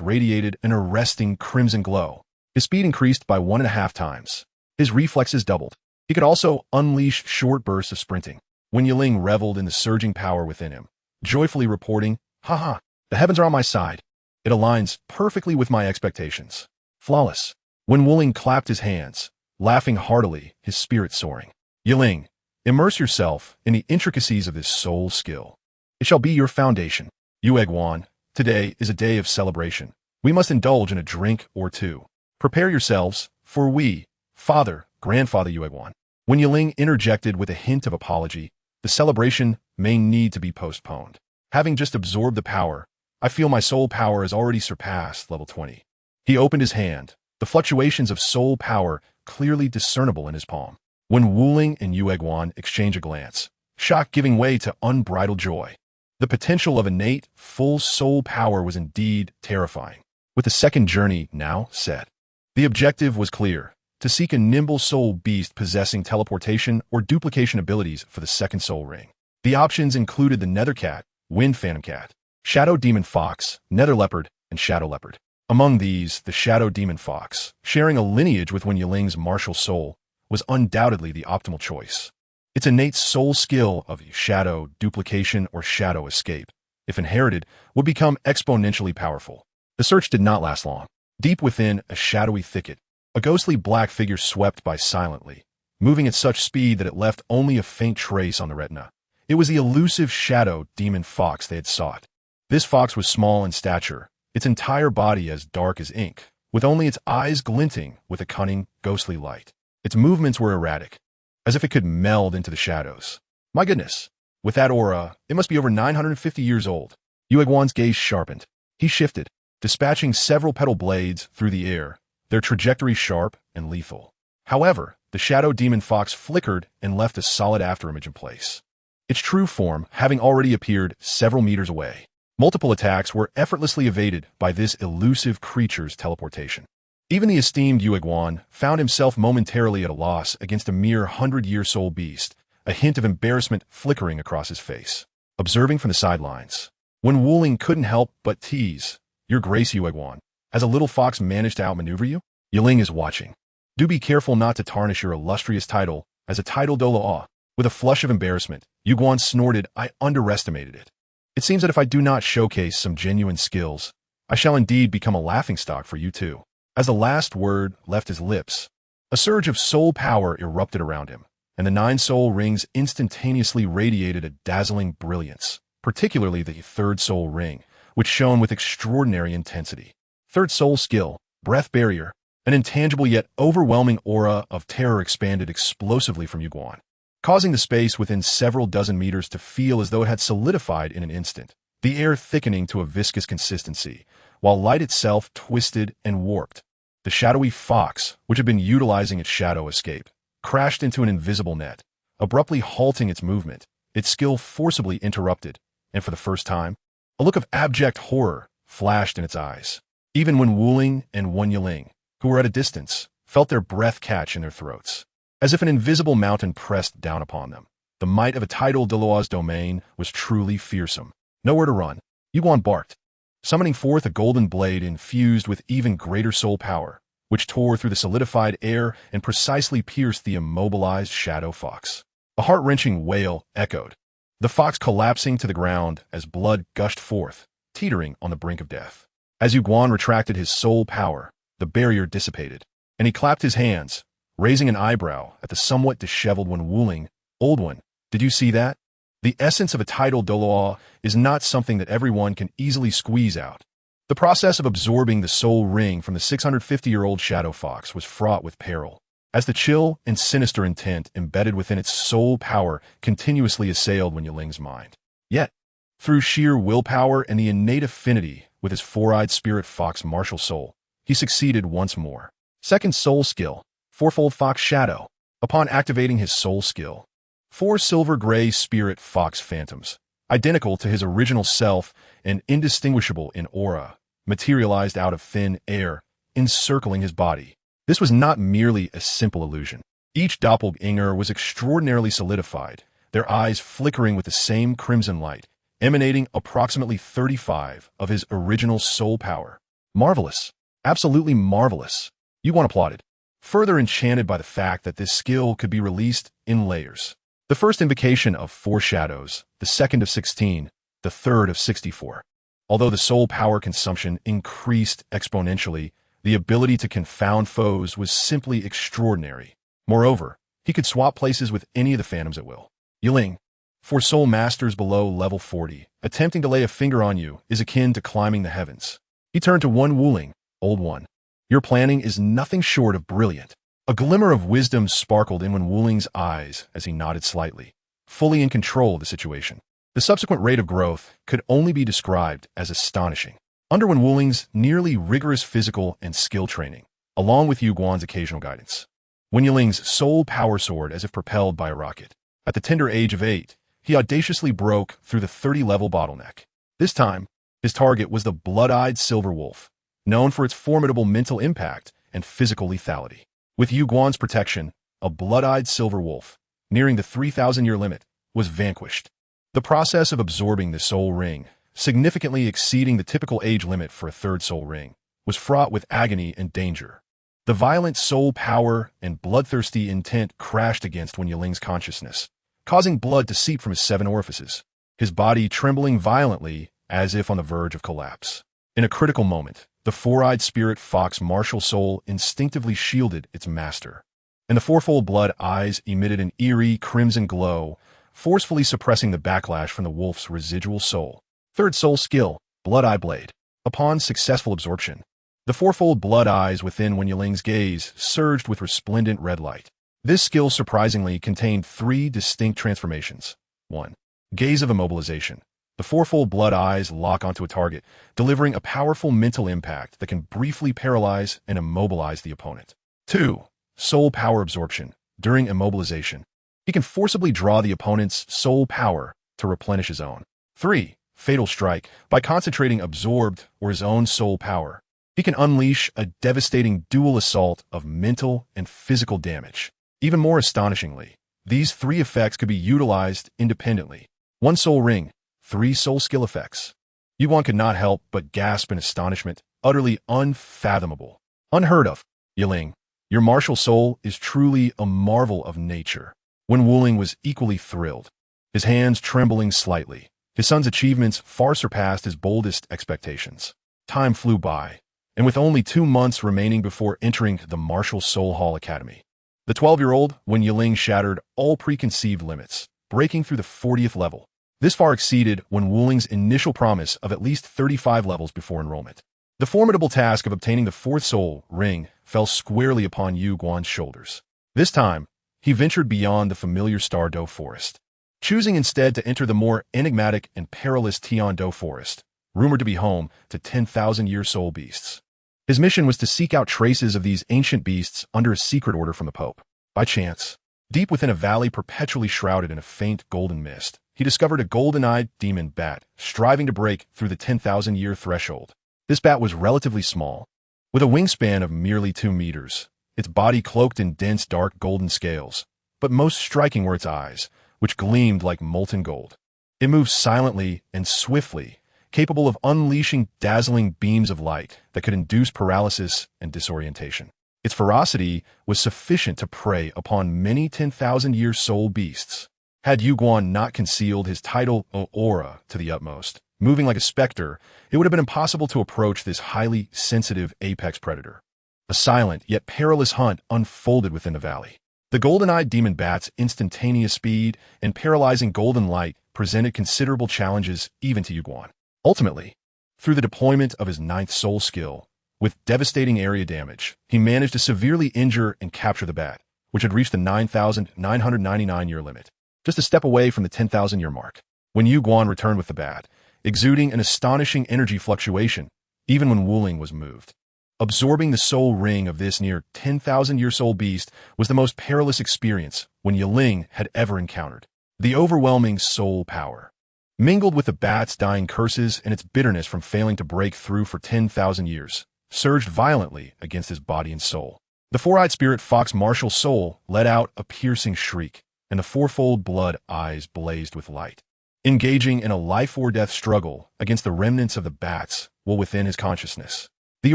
radiated an arresting crimson glow. His speed increased by 1.5 times. His reflexes doubled. He could also unleash short bursts of sprinting. Wen Yiling reveled in the surging power within him, joyfully reporting, "Haha, the heavens are on my side. It aligns perfectly with my expectations. Flawless." Wen Wuling clapped his hands, laughing heartily, his spirit soaring. "Yiling, immerse yourself in the intricacies of this soul skill. It shall be your foundation. Yu Egwan, today is a day of celebration. We must indulge in a drink or two. Prepare yourselves, for we, father, grandfather Yu Egwan." Wen Yiling interjected with a hint of apology, "The celebration may need to be postponed. Having just absorbed the power, I feel my soul power has already surpassed level 20. He opened his hand, the fluctuations of soul power clearly discernible in his palm. Wen Wuling and Yu Egwan exchanged a glance, shock giving way to unbridled joy. The potential of innate, full soul power was indeed terrifying. With the second journey now set, the objective was clear: to seek a nimble soul beast possessing teleportation or duplication abilities for the second soul ring. The options included the Nether Cat, Wind Phantom Cat, Shadow Demon Fox, Nether Leopard, and Shadow Leopard. Among these, the Shadow Demon Fox, sharing a lineage with Wen Yiling's martial soul, was undoubtedly the optimal choice. Its innate soul skill of shadow, duplication, or shadow escape, if inherited, would become exponentially powerful. The search did not last long. Deep within a shadowy thicket, a ghostly black figure swept by silently, moving at such speed that it left only a faint trace on the retina. It was the elusive Shadow Demon Fox they had sought. This fox was small in stature, its entire body as dark as ink, with only its eyes glinting with a cunning, ghostly light. Its movements were erratic, as if it could meld into the shadows. My goodness, with that aura, it must be over 950 years old. Yu Egwan's gaze sharpened. He shifted, dispatching several petal blades through the air, their trajectory sharp and lethal. However, the Shadow Demon Fox flickered and left a solid afterimage in place, its true form having already appeared several meters away. Multiple attacks were effortlessly evaded by this elusive creature's teleportation. Even the esteemed Yu Egwan found himself momentarily at a loss against a mere 100-year soul beast, a hint of embarrassment flickering across his face. Observing from the sidelines, Wen Wuling couldn't help but tease, "Your Grace, Yu Egwan, has a little fox managed to outmaneuver you? Yiling is watching. Do be careful not to tarnish your illustrious title as a title Douluo." With a flush of embarrassment, Yu Egwan snorted, "I underestimated it. It seems that if I do not showcase some genuine skills, I shall indeed become a laughingstock for you too." As the last word left his lips, a surge of soul power erupted around him, and the 9 soul rings instantaneously radiated a dazzling brilliance, particularly the third soul ring, which shone with extraordinary intensity. Third soul skill, Breath Barrier. An intangible yet overwhelming aura of terror expanded explosively from Yu Egwan, causing the space within several dozen meters to feel as though it had solidified in an instant, the air thickening to a viscous consistency, while light itself twisted and warped. The shadowy fox, which had been utilizing its shadow escape, crashed into an invisible net, abruptly halting its movement, its skill forcibly interrupted, and for the first time, a look of abject horror flashed in its eyes. Even Wen Wuling and Wen Yiling, who were at a distance, felt their breath catch in their throats, as if an invisible mountain pressed down upon them. The might of a tidal Douluo's domain was truly fearsome. Nowhere to run, Yu Egwan barked, summoning forth a golden blade infused with even greater soul power, which tore through the solidified air and precisely pierced the immobilized shadow fox. A heart-wrenching wail echoed, the fox collapsing to the ground as blood gushed forth, teetering on the brink of death. As Yu Egwan retracted his soul power, the barrier dissipated, and he clapped his hands, raising an eyebrow at the somewhat disheveled Wen Wuling. Old one, did you see that? The essence of a title Douluo is not something that everyone can easily squeeze out. The process of absorbing the soul ring from the 650-year-old shadow fox was fraught with peril, as the chill and sinister intent embedded within its soul power continuously assailed Wen Yuling's mind. Yet, through sheer willpower and the innate affinity with his four-eyed spirit fox martial soul, he succeeded once more. Second soul skill, fourfold fox shadow. Upon activating his soul skill, 4 silver-gray spirit fox phantoms, identical to his original self and indistinguishable in aura, materialized out of thin air, encircling his body. This was not merely a simple illusion. Each doppelganger was extraordinarily solidified, their eyes flickering with the same crimson light, emanating approximately 35 of his original soul power. Marvelous. Absolutely marvelous. Yuan applauded, further enchanted by the fact that this skill could be released in layers. The first invocation of 4 shadows, the second of 16, the third of 64. Although the soul power consumption increased exponentially, the ability to confound foes was simply extraordinary. Moreover, he could swap places with any of the phantoms at will. Yiling, for soul masters below level 40, attempting to lay a finger on you is akin to climbing the heavens. He turned to Wen Wuling. Old one, your planning is nothing short of brilliant. A glimmer of wisdom sparkled in Wen Wuling's eyes as he nodded slightly, fully in control of the situation. The subsequent rate of growth could only be described as astonishing. Under Wen Wuling's nearly rigorous physical and skill training, along with Yu Guan's occasional guidance, Wen Yuling's soul power soared as if propelled by a rocket. At the tender age of 8, he audaciously broke through the 30-level bottleneck. This time, his target was the blood-eyed silver wolf, known for its formidable mental impact and physical lethality. With Yu Guan's protection, a blood-eyed silver wolf, nearing the 3,000-year limit, was vanquished. The process of absorbing the soul ring, significantly exceeding the typical age limit for a third soul ring, was fraught with agony and danger. The violent soul power and bloodthirsty intent crashed against Wen Yuling's consciousness, causing blood to seep from his 7 orifices, his body trembling violently as if on the verge of collapse. In a critical moment, the 4-eyed spirit fox martial soul instinctively shielded its master, and the fourfold blood eyes emitted an eerie crimson glow, forcefully suppressing the backlash from the wolf's residual soul. Third soul skill, Blood Eye Blade. Upon successful absorption, the fourfold blood eyes within Wen Yuling's gaze surged with resplendent red light. This skill surprisingly contained 3 distinct transformations. 1. Gaze of immobilization. The fourfold blood eyes lock onto a target, delivering a powerful mental impact that can briefly paralyze and immobilize the opponent. 2. Soul power absorption. During immobilization, he can forcibly draw the opponent's soul power to replenish his own. 3. Fatal strike. By concentrating absorbed or his own soul power, he can unleash a devastating dual assault of mental and physical damage. Even more astonishingly, these 3 effects could be utilized independently. 1 soul ring, 3 soul skill effects. Yuan could not help but gasp in astonishment, utterly unfathomable. Unheard of. Yiling, your martial soul is truly a marvel of nature. Wen Wuling was equally thrilled, his hands trembling slightly. His son's achievements far surpassed his boldest expectations. Time flew by, and with only 2 months remaining before entering the Martial Soul Hall Academy, the 12-year-old Wen Yiling shattered all preconceived limits, breaking through the 40th level. This far exceeded Wen Wuling's initial promise of at least 35 levels before enrollment. The formidable task of obtaining the 4th soul ring fell squarely upon Yu Guan's shoulders. This time, he ventured beyond the familiar Star Do forest, choosing instead to enter the more enigmatic and perilous Tian Do forest, rumored to be home to 10,000-year soul beasts. His mission was to seek out traces of these ancient beasts under a secret order from the Pope. By chance, deep within a valley perpetually shrouded in a faint golden mist, he discovered a golden-eyed demon bat striving to break through the 10,000-year threshold. This bat was relatively small, with a wingspan of merely 2 meters, its body cloaked in dense dark golden scales, but most striking were its eyes, which gleamed like molten gold. It moved silently and swiftly, capable of unleashing dazzling beams of light that could induce paralysis and disorientation. Its ferocity was sufficient to prey upon many 10,000-year soul beasts. Had Yu Guan not concealed his title aura to the utmost, moving like a specter, it would have been impossible to approach this highly sensitive apex predator. A silent yet perilous hunt unfolded within the valley. The golden-eyed demon bat's instantaneous speed and paralyzing golden light presented considerable challenges even to Hu Guan. Ultimately, through the deployment of his ninth soul skill, with devastating area damage, he managed to severely injure and capture the bat, which had reached the 9,999-year limit, just a step away from the 10,000-year mark. When Hu Guan returned with the bat, exuding an astonishing energy fluctuation, even when Wu Ling was moved. Absorbing the soul ring of this near 10,000-year soul beast was the most perilous experience Wen Yiling had ever encountered. The overwhelming soul power, mingled with the bat's dying curses and its bitterness from failing to break through for 10,000 years, surged violently against his body and soul. The four-eyed spirit fox martial soul let out a piercing shriek, and the fourfold blood eyes blazed with light. Engaging in a life-or-death struggle against the remnants of the bats while within his consciousness. The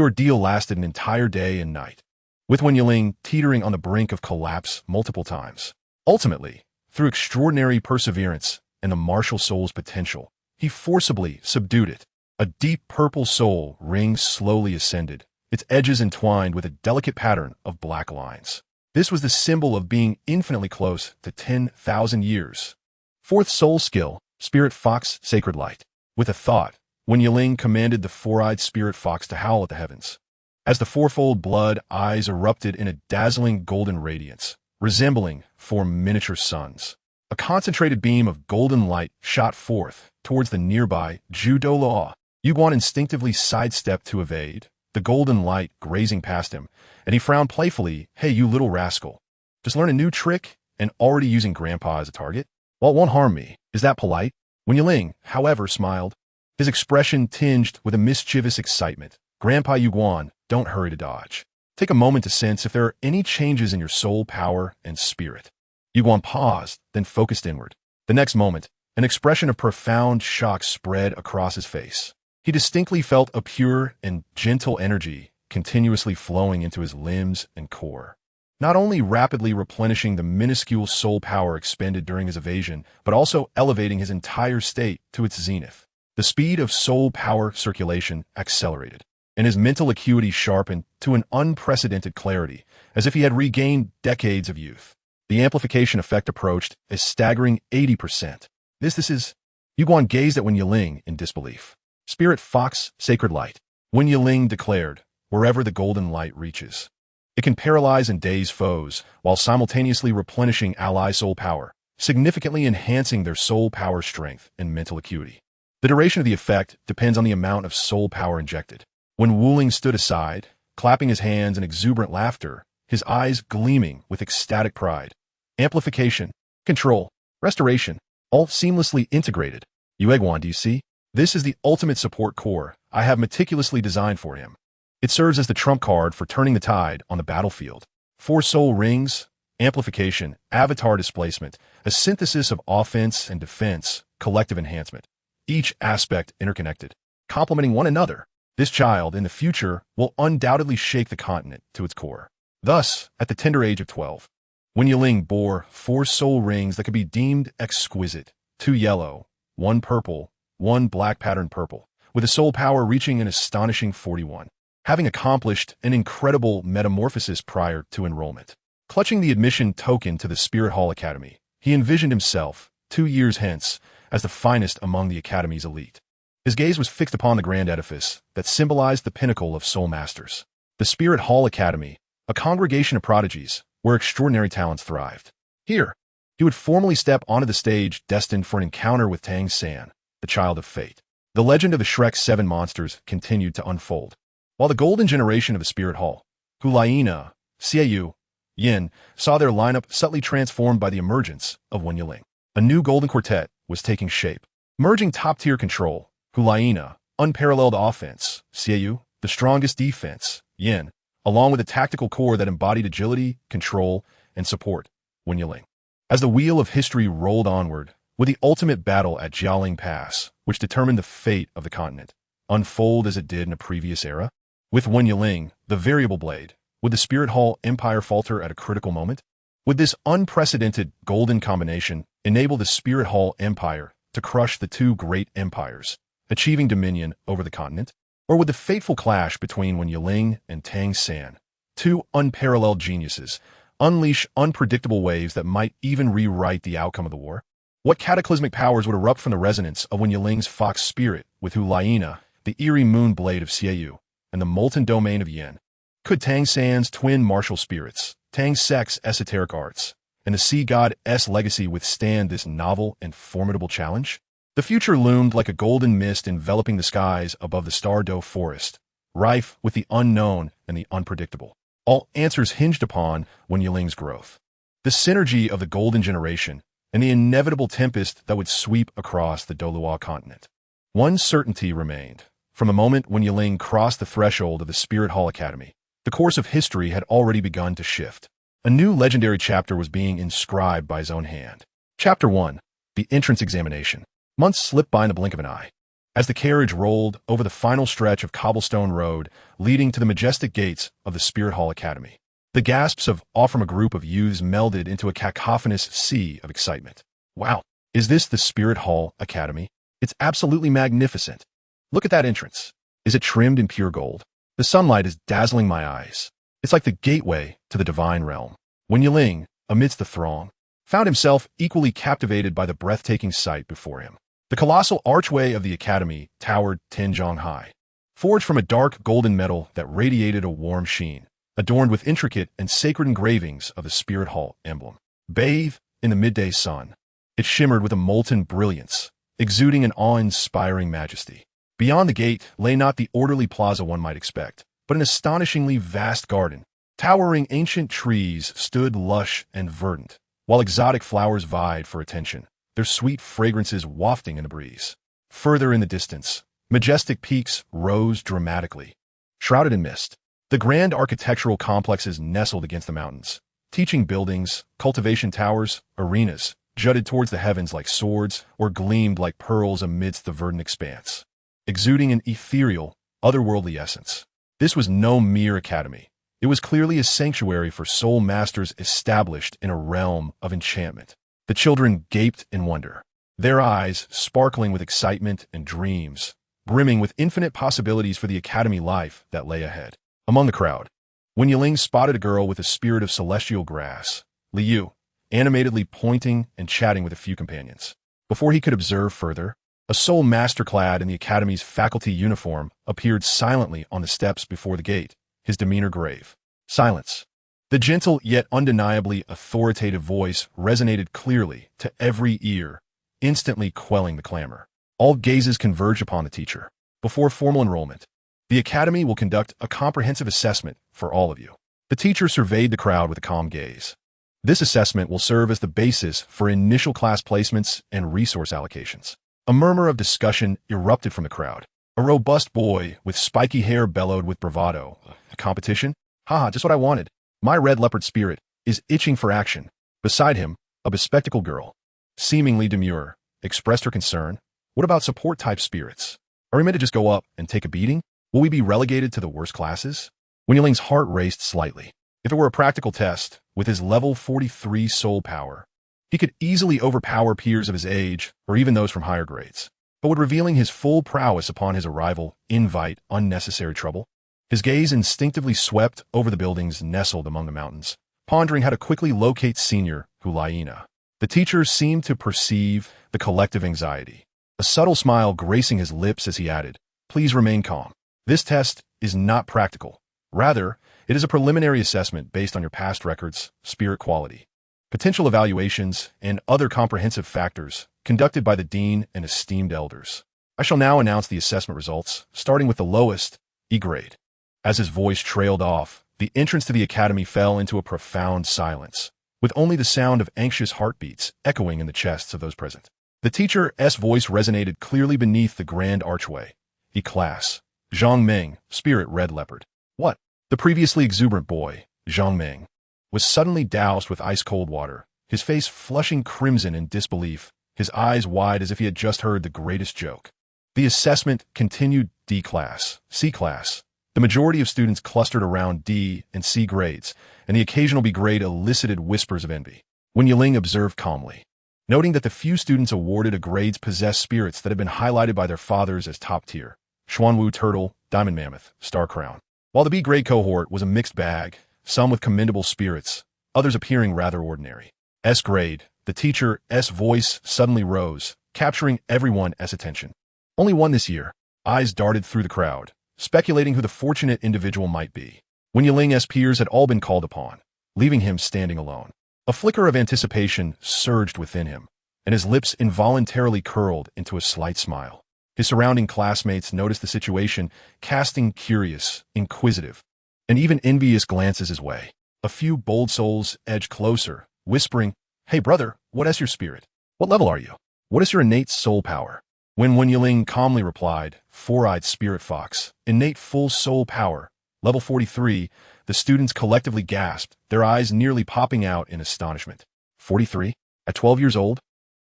ordeal lasted an entire day and night, with Wen Yiling teetering on the brink of collapse multiple times. Ultimately, through extraordinary perseverance and the martial soul's potential, he forcibly subdued it. A deep purple soul ring slowly ascended, its edges entwined with a delicate pattern of black lines. This was the symbol of being infinitely close to 10,000 years. Fourth soul skill, Spirit Fox Sacred Light. With a thought, Wen Yiling commanded the four-eyed spirit fox to howl at the heavens. As the fourfold blood eyes erupted in a dazzling golden radiance, resembling four miniature suns. A concentrated beam of golden light shot forth towards the nearby Douluo. Hu Guan instinctively sidestepped to evade, the golden light grazing past him, and he frowned playfully. "Hey, you little rascal. Just learn a new trick and already using Grandpa as a target? Well, it won't harm me. Is that polite?" Wen Yiling, however, smiled, his expression tinged with a mischievous excitement. "Grandpa Hu Guan, don't hurry to dodge. Take a moment to sense if there are any changes in your soul power and spirit." Hu Guan paused, then focused inward. The next moment, an expression of profound shock spread across his face. He distinctly felt a pure and gentle energy continuously flowing into his limbs and core, not only rapidly replenishing the minuscule soul power expended during his evasion, but also elevating his entire state to its zenith. The speed of soul power circulation accelerated, and his mental acuity sharpened to an unprecedented clarity, as if he had regained decades of youth. The amplification effect approached a staggering 80%. This is... Hu Guan gazed at Wen Yiling in disbelief. "Spirit Fox Sacred Light," Wen Yiling declared, "wherever the golden light reaches. It can paralyze and daze foes, while simultaneously replenishing ally soul power, significantly enhancing their soul power strength and mental acuity. The duration of the effect depends on the amount of soul power injected." When Wu Ling stood aside, clapping his hands in exuberant laughter, his eyes gleaming with ecstatic pride. Amplification, control, restoration, all seamlessly integrated. "Yu Guan, do you see? This is the ultimate support core I have meticulously designed for him. It serves as the trump card for turning the tide on the battlefield. 4 soul rings, amplification, avatar displacement, a synthesis of offense and defense, collective enhancement. Each aspect interconnected, complementing one another. This child, in the future, will undoubtedly shake the continent to its core." Thus, at the tender age of 12, Wen Yiling bore 4 soul rings that could be deemed exquisite, 2 yellow, 1 purple, 1 black patterned purple, with a soul power reaching an astonishing 41. Having accomplished an incredible metamorphosis prior to enrollment. Clutching the admission token to the Spirit Hall Academy, he envisioned himself, 2 years hence, as the finest among the Academy's elite. His gaze was fixed upon the grand edifice that symbolized the pinnacle of soul masters. The Spirit Hall Academy, a congregation of prodigies, where extraordinary talents thrived. Here, he would formally step onto the stage destined for an encounter with Tang San, the child of fate. The legend of the Shrek 7 monsters continued to unfold. While the golden generation of the Spirit Hall, Hu Liena, Xiaoyu, Yin, saw their lineup subtly transformed by the emergence of Wen Yiling. A new golden quartet was taking shape, merging top-tier control, Hu Liena, unparalleled offense, Xiaoyu, the strongest defense, Yin, along with a tactical core that embodied agility, control, and support, Wen Yiling. As the wheel of history rolled onward, with the ultimate battle at Jialing Pass, which determined the fate of the continent, unfold as it did in a previous era, with Wen Yiling, the variable blade, would the Spirit Hall Empire falter at a critical moment? Would this unprecedented golden combination enable the Spirit Hall Empire to crush the 2 great empires, achieving dominion over the continent? Or would the fateful clash between Wen Yiling and Tang San Two unparalleled geniuses unleash unpredictable waves that might even rewrite the outcome of the war. What cataclysmic powers would erupt from the resonance of Wen Yiling's fox spirit with Hu Liena, the eerie moon blade of Xiaoyu, and the molten domain of Yin? Could Tang San's twin martial spirits, Tang Sek's esoteric arts, and the sea god's legacy withstand this novel and formidable challenge? The future loomed like a golden mist enveloping the skies above the Star-Doe forest, rife with the unknown and the unpredictable. All answers hinged upon Wen Yiling's growth. The synergy of the golden generation and the inevitable tempest that would sweep across the Douluo Continent. One certainty remained. From the moment Wen Yiling crossed the threshold of the Spirit Hall Academy, the course of history had already begun to shift. A new legendary chapter was being inscribed by his own hand. Chapter 1. The Entrance Examination. Months slipped by in the blink of an eye. As the carriage rolled over the final stretch of cobblestone road leading to the majestic gates of the Spirit Hall Academy, the gasps of awe from a group of youths melded into a cacophonous sea of excitement. Wow, is this the Spirit Hall Academy? It's absolutely magnificent. Look at that entrance. Is it trimmed in pure gold? The sunlight is dazzling my eyes. It's like the gateway to the divine realm. Wen Yiling, amidst the throng, found himself equally captivated by the breathtaking sight before him. The colossal archway of the academy towered 10 zhang high, forged from a dark golden metal that radiated a warm sheen, adorned with intricate and sacred engravings of the Spirit Hall emblem. Bathed in the midday sun, it shimmered with a molten brilliance, exuding an awe-inspiring majesty. Beyond the gate lay not the orderly plaza one might expect, but an astonishingly vast garden. Towering ancient trees stood lush and verdant, while exotic flowers vied for attention, their sweet fragrances wafting in the breeze. Further in the distance, majestic peaks rose dramatically, shrouded in mist. The grand architectural complexes nestled against the mountains. Teaching buildings, cultivation towers, arenas, jutted towards the heavens like swords or gleamed like pearls amidst the verdant expanse, exuding an ethereal, otherworldly essence. This was no mere academy. It was clearly a sanctuary for soul masters established in a realm of enchantment. The children gaped in wonder, their eyes sparkling with excitement and dreams, brimming with infinite possibilities for the academy life that lay ahead. Among the crowd, Wen Yiling spotted a girl with a spirit of celestial grass, Liu, animatedly pointing and chatting with a few companions. Before he could observe further, a soul master clad in the academy's faculty uniform appeared silently on the steps before the gate, his demeanor grave. Silence. The gentle yet undeniably authoritative voice resonated clearly to every ear, instantly quelling the clamor. All gazes converged upon the teacher. Before formal enrollment, the academy will conduct a comprehensive assessment for all of you. The teacher surveyed the crowd with a calm gaze. This assessment will serve as the basis for initial class placements and resource allocations. A murmur of discussion erupted from the crowd. A robust boy with spiky hair bellowed with bravado. A competition? Haha, just what I wanted. My red leopard spirit is itching for action. Beside him, a bespectacled girl, seemingly demure, expressed her concern. What about support-type spirits? Are we meant to just go up and take a beating? Will we be relegated to the worst classes? Wen Yiling's heart raced slightly. If it were a practical test, with his level 43 soul power, he could easily overpower peers of his age or even those from higher grades. But would revealing his full prowess upon his arrival invite unnecessary trouble? His gaze instinctively swept over the buildings nestled among the mountains, pondering how to quickly locate senior Hu Liena. The teacher seemed to perceive the collective anxiety, a subtle smile gracing his lips as he added, "Please remain calm. This test is not practical. Rather, it is a preliminary assessment based on your past records, spirit quality, potential evaluations, and other comprehensive factors conducted by the dean and esteemed elders. I shall now announce the assessment results, starting with the lowest, E grade." As his voice trailed off, the entrance to the academy fell into a profound silence, with only the sound of anxious heartbeats echoing in the chests of those present. The teacher's voice resonated clearly beneath the grand archway. E-class, Zhang Meng, spirit red leopard. What? The previously exuberant boy, Zhang Meng, was suddenly doused with ice-cold water, his face flushing crimson in disbelief, his eyes wide as if he had just heard the greatest joke. The assessment continued D-class, C-class. The majority of students clustered around D and C grades, and the occasional B grade elicited whispers of envy. Wen Yiling observed calmly, noting that the few students awarded a grades possessed spirits that had been highlighted by their fathers as top tier: Xuanwu Turtle, Diamond Mammoth, Star Crown. While the B grade cohort was a mixed bag, some with commendable spirits, others appearing rather ordinary. S grade, the teacher's voice suddenly rose, capturing everyone's attention. Only one this year. Eyes darted through the crowd, speculating who the fortunate individual might be. When Yiling's peers had all been called upon, leaving him standing alone. A flicker of anticipation surged within him, and his lips involuntarily curled into a slight smile. His surrounding classmates noticed the situation, casting curious, inquisitive, and even envious glances his way. A few bold souls edged closer, whispering, "Hey brother, what is your spirit? What level are you? What is your innate soul power?" When Wen Yiling calmly replied, "Four-eyed spirit fox, innate full soul power, level 43, the students collectively gasped, their eyes nearly popping out in astonishment. 43? At 12 years old?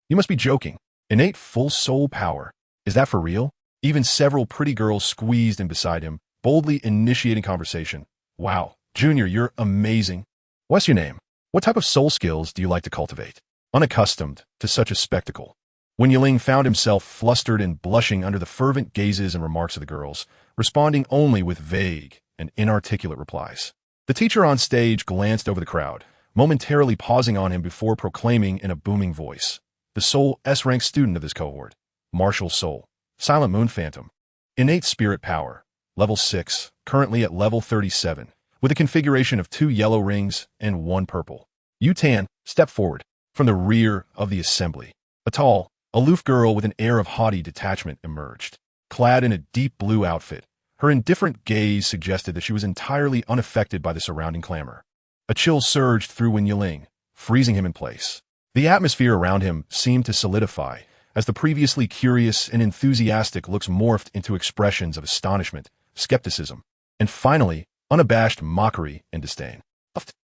You must be joking. Innate full soul power. Is that for real? Even several pretty girls squeezed in beside him, boldly initiating conversation. Wow, Junior, you're amazing. What's your name? What type of soul skills do you like to cultivate? Unaccustomed to such a spectacle, Wen Yiling found himself flustered and blushing under the fervent gazes and remarks of the girls, responding only with vague and inarticulate replies. The teacher on stage glanced over the crowd, momentarily pausing on him before proclaiming in a booming voice, "The Soul S-rank student of this cohort, Martial Soul, Silent Moon Phantom, innate spirit power, level 6, currently at level 37, with a configuration of 2 yellow rings and 1 purple. Hu Tan, step forward." From the rear of the assembly, a tall, aloof girl with an air of haughty detachment emerged. Clad in a deep blue outfit, her indifferent gaze suggested that she was entirely unaffected by the surrounding clamor. A chill surged through Wen Yiling, freezing him in place. The atmosphere around him seemed to solidify, as the previously curious and enthusiastic looks morphed into expressions of astonishment, skepticism, and finally, unabashed mockery and disdain.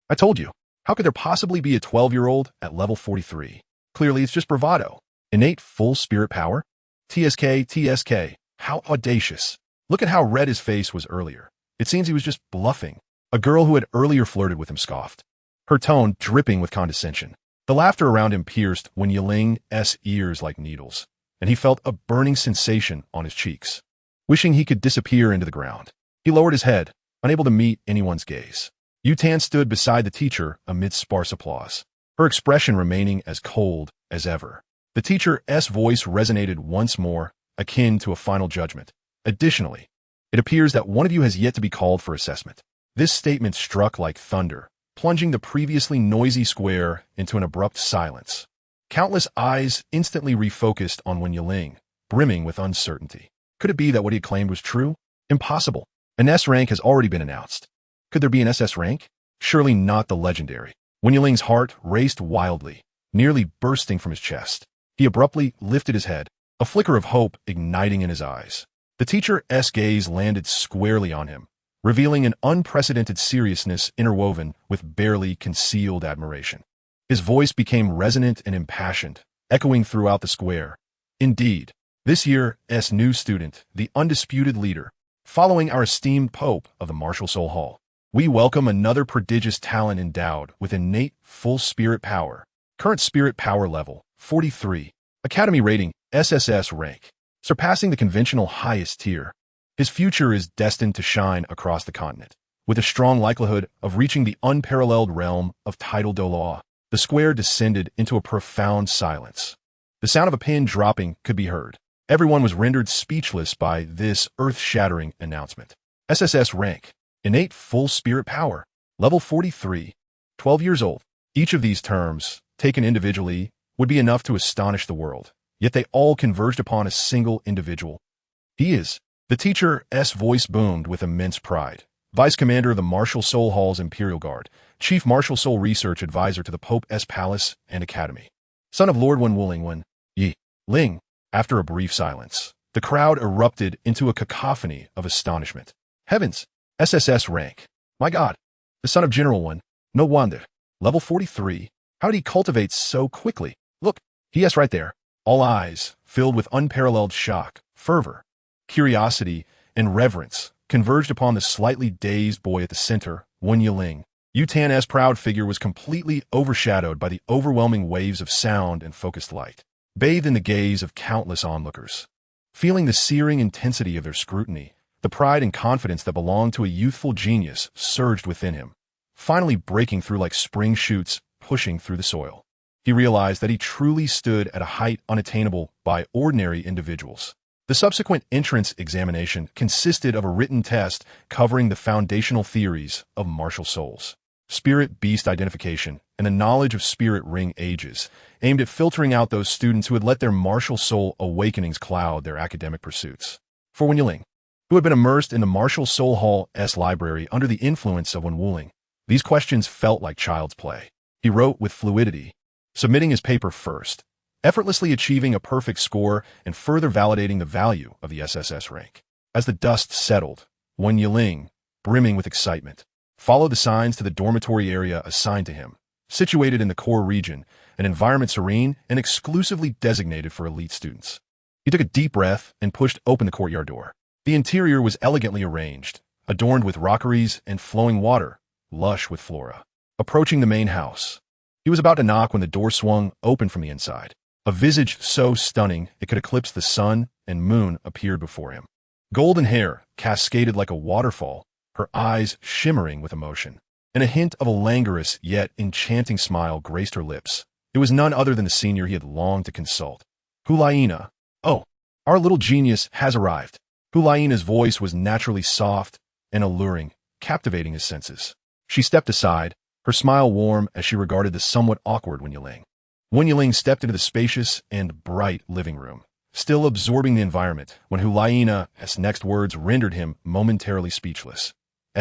"I told you, how could there possibly be a 12-year-old at level 43? Clearly it's just bravado. Innate full spirit power? TSK, how audacious. Look at how red his face was earlier. It seems he was just bluffing." A girl who had earlier flirted with him scoffed, her tone dripping with condescension. The laughter around him pierced Wen Yiling's ears like needles, and he felt a burning sensation on his cheeks. Wishing he could disappear into the ground, he lowered his head, unable to meet anyone's gaze. Hu Tan stood beside the teacher amid sparse applause, her expression remaining as cold as ever. The teacher's voice resonated once more, akin to a final judgment. "Additionally, it appears that one of you has yet to be called for assessment." This statement struck like thunder, plunging the previously noisy square into an abrupt silence. Countless eyes instantly refocused on Wen Yiling, brimming with uncertainty. Could it be that what he had claimed was true? Impossible. An S rank has already been announced. Could there be an SS rank? Surely not the legendary. Wen Yiling's heart raced wildly, nearly bursting from his chest. He abruptly lifted his head, a flicker of hope igniting in his eyes. The teacher's gaze landed squarely on him, revealing an unprecedented seriousness interwoven with barely concealed admiration. His voice became resonant and impassioned, echoing throughout the square. "Indeed, this year's new student, the undisputed leader, following our esteemed Pope of the Martial Soul Hall, we welcome another prodigious talent endowed with innate full spirit power. Current spirit power level, 43. Academy rating, SSS rank, surpassing the conventional highest tier. His future is destined to shine across the continent, with a strong likelihood of reaching the unparalleled realm of tidal Douluo." The square descended into a profound silence. The sound of a pin dropping could be heard. Everyone was rendered speechless by this earth-shattering announcement. SSS rank, innate full spirit power, level 43, 12 years old. Each of these terms, taken individually, would be enough to astonish the world, yet they all converged upon a single individual. "He is." The teacher's voice boomed with immense pride. Vice Commander of the Martial Soul Hall's Imperial Guard, Chief Martial Soul Research Advisor to the Pope's Palace and Academy. Son of Lord Wen Yiling. After a brief silence, the crowd erupted into a cacophony of astonishment. "Heavens! SSS rank. My God! The son of General Wen. No wonder. Level 43. How did he cultivate so quickly? Look, he is right there." All eyes, filled with unparalleled shock, fervor, curiosity, and reverence, converged upon the slightly dazed boy at the center, Wen Yiling. Hu Tan's proud figure was completely overshadowed by the overwhelming waves of sound and focused light, bathed in the gaze of countless onlookers. Feeling the searing intensity of their scrutiny, the pride and confidence that belonged to a youthful genius surged within him, finally breaking through like spring shoots pushing through the soil. He realized that he truly stood at a height unattainable by ordinary individuals. The subsequent entrance examination consisted of a written test covering the foundational theories of martial souls, spirit-beast identification, and the knowledge of spirit ring ages, aimed at filtering out those students who had let their martial soul awakenings cloud their academic pursuits. For Wen Yiling, who had been immersed in the Martial Soul Hall's library under the influence of Wen Wuling, these questions felt like child's play. He wrote with fluidity, submitting his paper first, effortlessly achieving a perfect score and further validating the value of the SSS rank. As the dust settled, Wen Yiling, brimming with excitement, followed the signs to the dormitory area assigned to him, situated in the core region, an environment serene and exclusively designated for elite students. He took a deep breath and pushed open the courtyard door. The interior was elegantly arranged, adorned with rockeries and flowing water, lush with flora. Approaching the main house, he was about to knock when the door swung open from the inside. A visage so stunning it could eclipse the sun and moon appeared before him. Golden hair cascaded like a waterfall, her eyes shimmering with emotion, and a hint of a languorous yet enchanting smile graced her lips. It was none other than the senior he had longed to consult. Hu Liena. Oh, our little genius has arrived. Hu Liena's voice was naturally soft and alluring, captivating his senses. She stepped aside, her smile warm as she regarded the somewhat awkward Wen Yiling. Wen Yiling stepped into the spacious and bright living room, still absorbing the environment, when Hu Liena's next words rendered him momentarily speechless.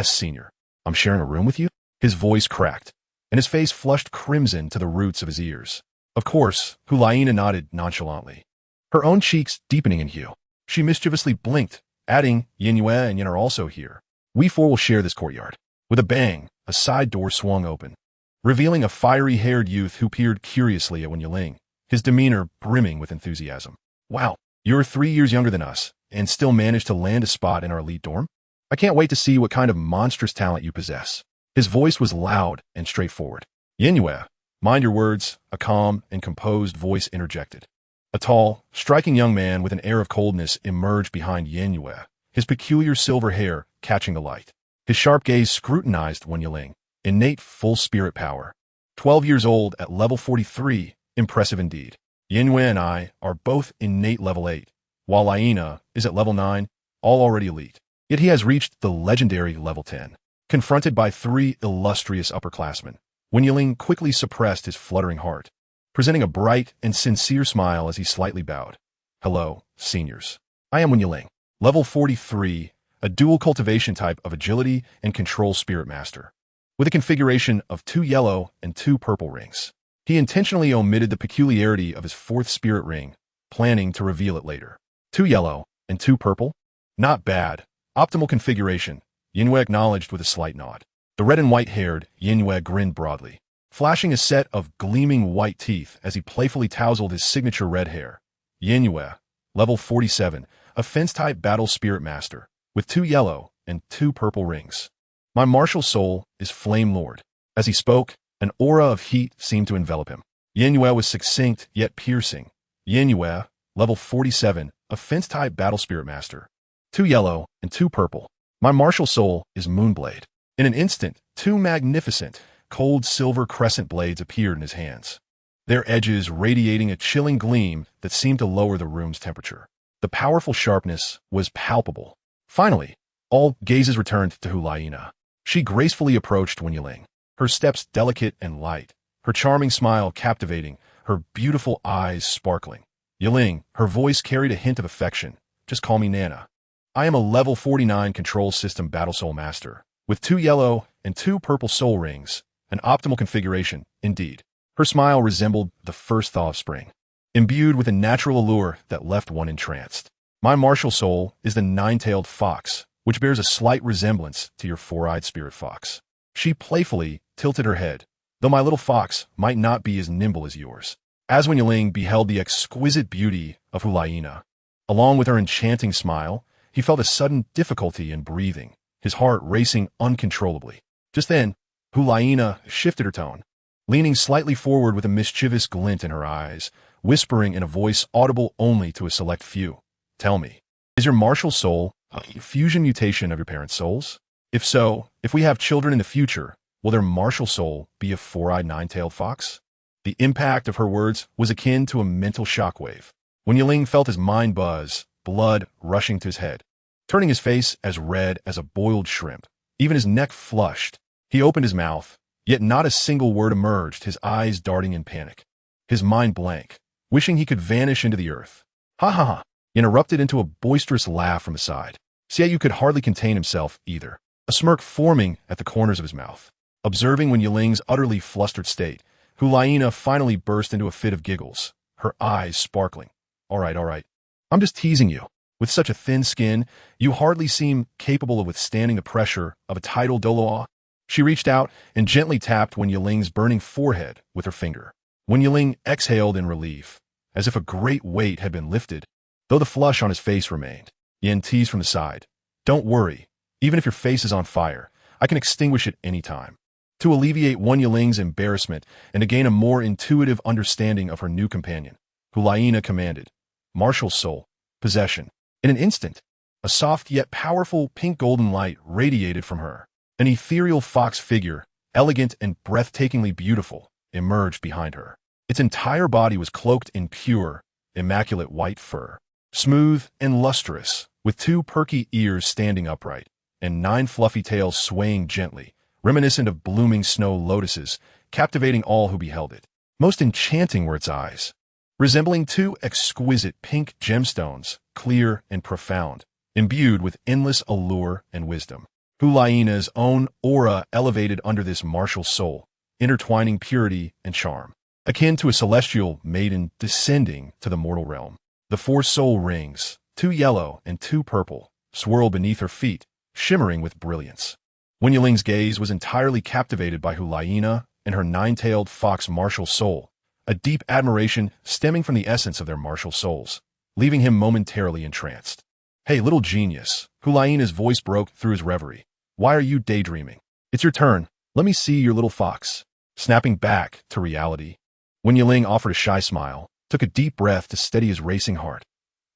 Senior, I'm sharing a room with you? His voice cracked, and his face flushed crimson to the roots of his ears. Of course, Hu Liena nodded nonchalantly, her own cheeks deepening in hue. She mischievously blinked, adding, Yenue and Yen are also here. We four will share this courtyard. With a bang, a side door swung open, revealing a fiery-haired youth who peered curiously at Wen Yiling, his demeanor brimming with enthusiasm. Wow, you're 3 years younger than us, and still managed to land a spot in our elite dorm? I can't wait to see what kind of monstrous talent you possess. His voice was loud and straightforward. Yenue, mind your words, a calm and composed voice interjected. A tall, striking young man with an air of coldness emerged behind Yenue, his peculiar silver hair catching the light. His sharp gaze scrutinized Wen Yiling. Innate full spirit power. 12 years old at level 43, impressive indeed. Yenue and I are both innate level 8, while Liena is at level 9, all already elite. Yet he has reached the legendary level 10. Confronted by 3 illustrious upperclassmen, Wen Yiling quickly suppressed his fluttering heart, presenting a bright and sincere smile as he slightly bowed. Hello, seniors. I am Wen Yiling, level 43, a dual cultivation type of agility and control spirit master, with a configuration of 2 yellow and 2 purple rings. He intentionally omitted the peculiarity of his 4th spirit ring, planning to reveal it later. 2 yellow and 2 purple? Not bad. Optimal configuration, Yenue acknowledged with a slight nod. The red and white-haired Yenue grinned broadly, flashing a set of gleaming white teeth as he playfully tousled his signature red hair. Yenue, level 47, a fence-type battle spirit master, with 2 yellow and 2 purple rings. My martial soul is Flame Lord. As he spoke, an aura of heat seemed to envelop him. Yenue was succinct yet piercing. Yenue, level 47, a fence-type battle spirit master. 2 yellow and 2 purple. My martial soul is Moonblade. In an instant, 2 magnificent, cold silver crescent blades appeared in his hands, their edges radiating a chilling gleam that seemed to lower the room's temperature. The powerful sharpness was palpable. Finally, all gazes returned to Hu Liena. She gracefully approached Wen Yiling, her steps delicate and light, her charming smile captivating, her beautiful eyes sparkling. Yiling, her voice carried a hint of affection. Just call me Nana. I am a level 49 control system battle soul master, with 2 yellow and 2 purple soul rings, an optimal configuration, indeed. Her smile resembled the first thaw of spring, imbued with a natural allure that left one entranced. My martial soul is the 9-tailed fox, which bears a slight resemblance to your 4-eyed spirit fox. She playfully tilted her head, though my little fox might not be as nimble as yours. As Wen Yiling beheld the exquisite beauty of Hu Liena, along with her enchanting smile, he felt a sudden difficulty in breathing, his heart racing uncontrollably. Just then, Hu Liena shifted her tone, leaning slightly forward with a mischievous glint in her eyes, whispering in a voice audible only to a select few. Tell me, is your martial soul a fusion mutation of your parents' souls? If so, if we have children in the future, will their martial soul be a four-eyed nine-tailed fox? The impact of her words was akin to a mental shockwave. When Yiling felt his mind buzz, blood rushing to his head, turning his face as red as a boiled shrimp. Even his neck flushed. He opened his mouth, yet not a single word emerged, his eyes darting in panic. His mind blank, wishing he could vanish into the earth. Ha ha ha! He erupted into a boisterous laugh from his side. Xiaoyu could hardly contain himself either, a smirk forming at the corners of his mouth. Observing when Yiling's utterly flustered state, Hu Liena finally burst into a fit of giggles, her eyes sparkling. All right. I'm just teasing you. With such a thin skin, you hardly seem capable of withstanding the pressure of a tidal Douluo. She reached out and gently tapped Wen Yiling's burning forehead with her finger. Wen Yiling exhaled in relief, as if a great weight had been lifted, though the flush on his face remained. Yan teased from the side. Don't worry, even if your face is on fire, I can extinguish it any time. To alleviate Wen Yiling's embarrassment and to gain a more intuitive understanding of her new companion, Hu Liena commanded, Martial soul, possession. In an instant, a soft yet powerful pink-golden light radiated from her. An ethereal fox figure, elegant and breathtakingly beautiful, emerged behind her. Its entire body was cloaked in pure, immaculate white fur, smooth and lustrous, with 2 perky ears standing upright, and 9 fluffy tails swaying gently, reminiscent of blooming snow lotuses, captivating all who beheld it. Most enchanting were its eyes, resembling 2 exquisite pink gemstones, clear and profound, imbued with endless allure and wisdom. Hu Liena's own aura elevated under this martial soul, intertwining purity and charm, akin to a celestial maiden descending to the mortal realm. The 4 soul rings, 2 yellow and 2 purple, swirled beneath her feet, shimmering with brilliance. Wen Yiling's gaze was entirely captivated by Hu Liena and her 9-tailed fox martial soul, a deep admiration stemming from the essence of their martial souls, leaving him momentarily entranced. Hey, little genius, Hu Liena's voice broke through his reverie. Why are you daydreaming? It's your turn. Let me see your little fox. Snapping back to reality, Wen Yiling offered a shy smile, took a deep breath to steady his racing heart.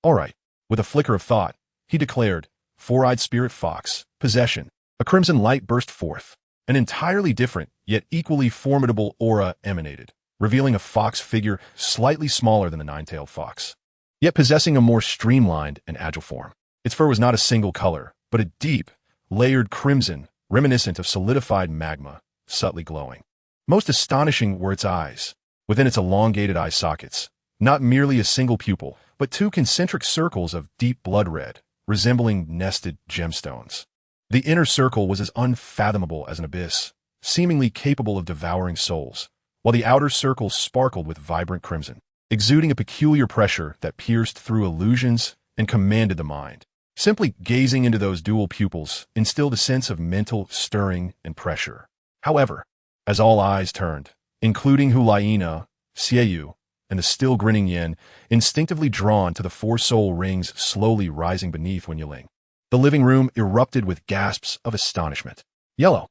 All right. With a flicker of thought, he declared, Four-eyed spirit fox, possession. A crimson light burst forth. An entirely different, yet equally formidable aura emanated, revealing a fox figure slightly smaller than the 9-tailed fox, yet possessing a more streamlined and agile form. Its fur was not a single color, but a deep, layered crimson, reminiscent of solidified magma, subtly glowing. Most astonishing were its eyes. Within its elongated eye sockets, not merely a single pupil, but 2 concentric circles of deep blood red, resembling nested gemstones. The inner circle was as unfathomable as an abyss, seemingly capable of devouring souls, while the outer circle sparkled with vibrant crimson, exuding a peculiar pressure that pierced through illusions and commanded the mind. Simply gazing into those dual pupils instilled a sense of mental stirring and pressure. However, as all eyes turned, including Hu Liena, Xiaoyu, and the still grinning Yin, instinctively drawn to the 4 soul rings slowly rising beneath Wen Yiling, the living room erupted with gasps of astonishment. Yellow,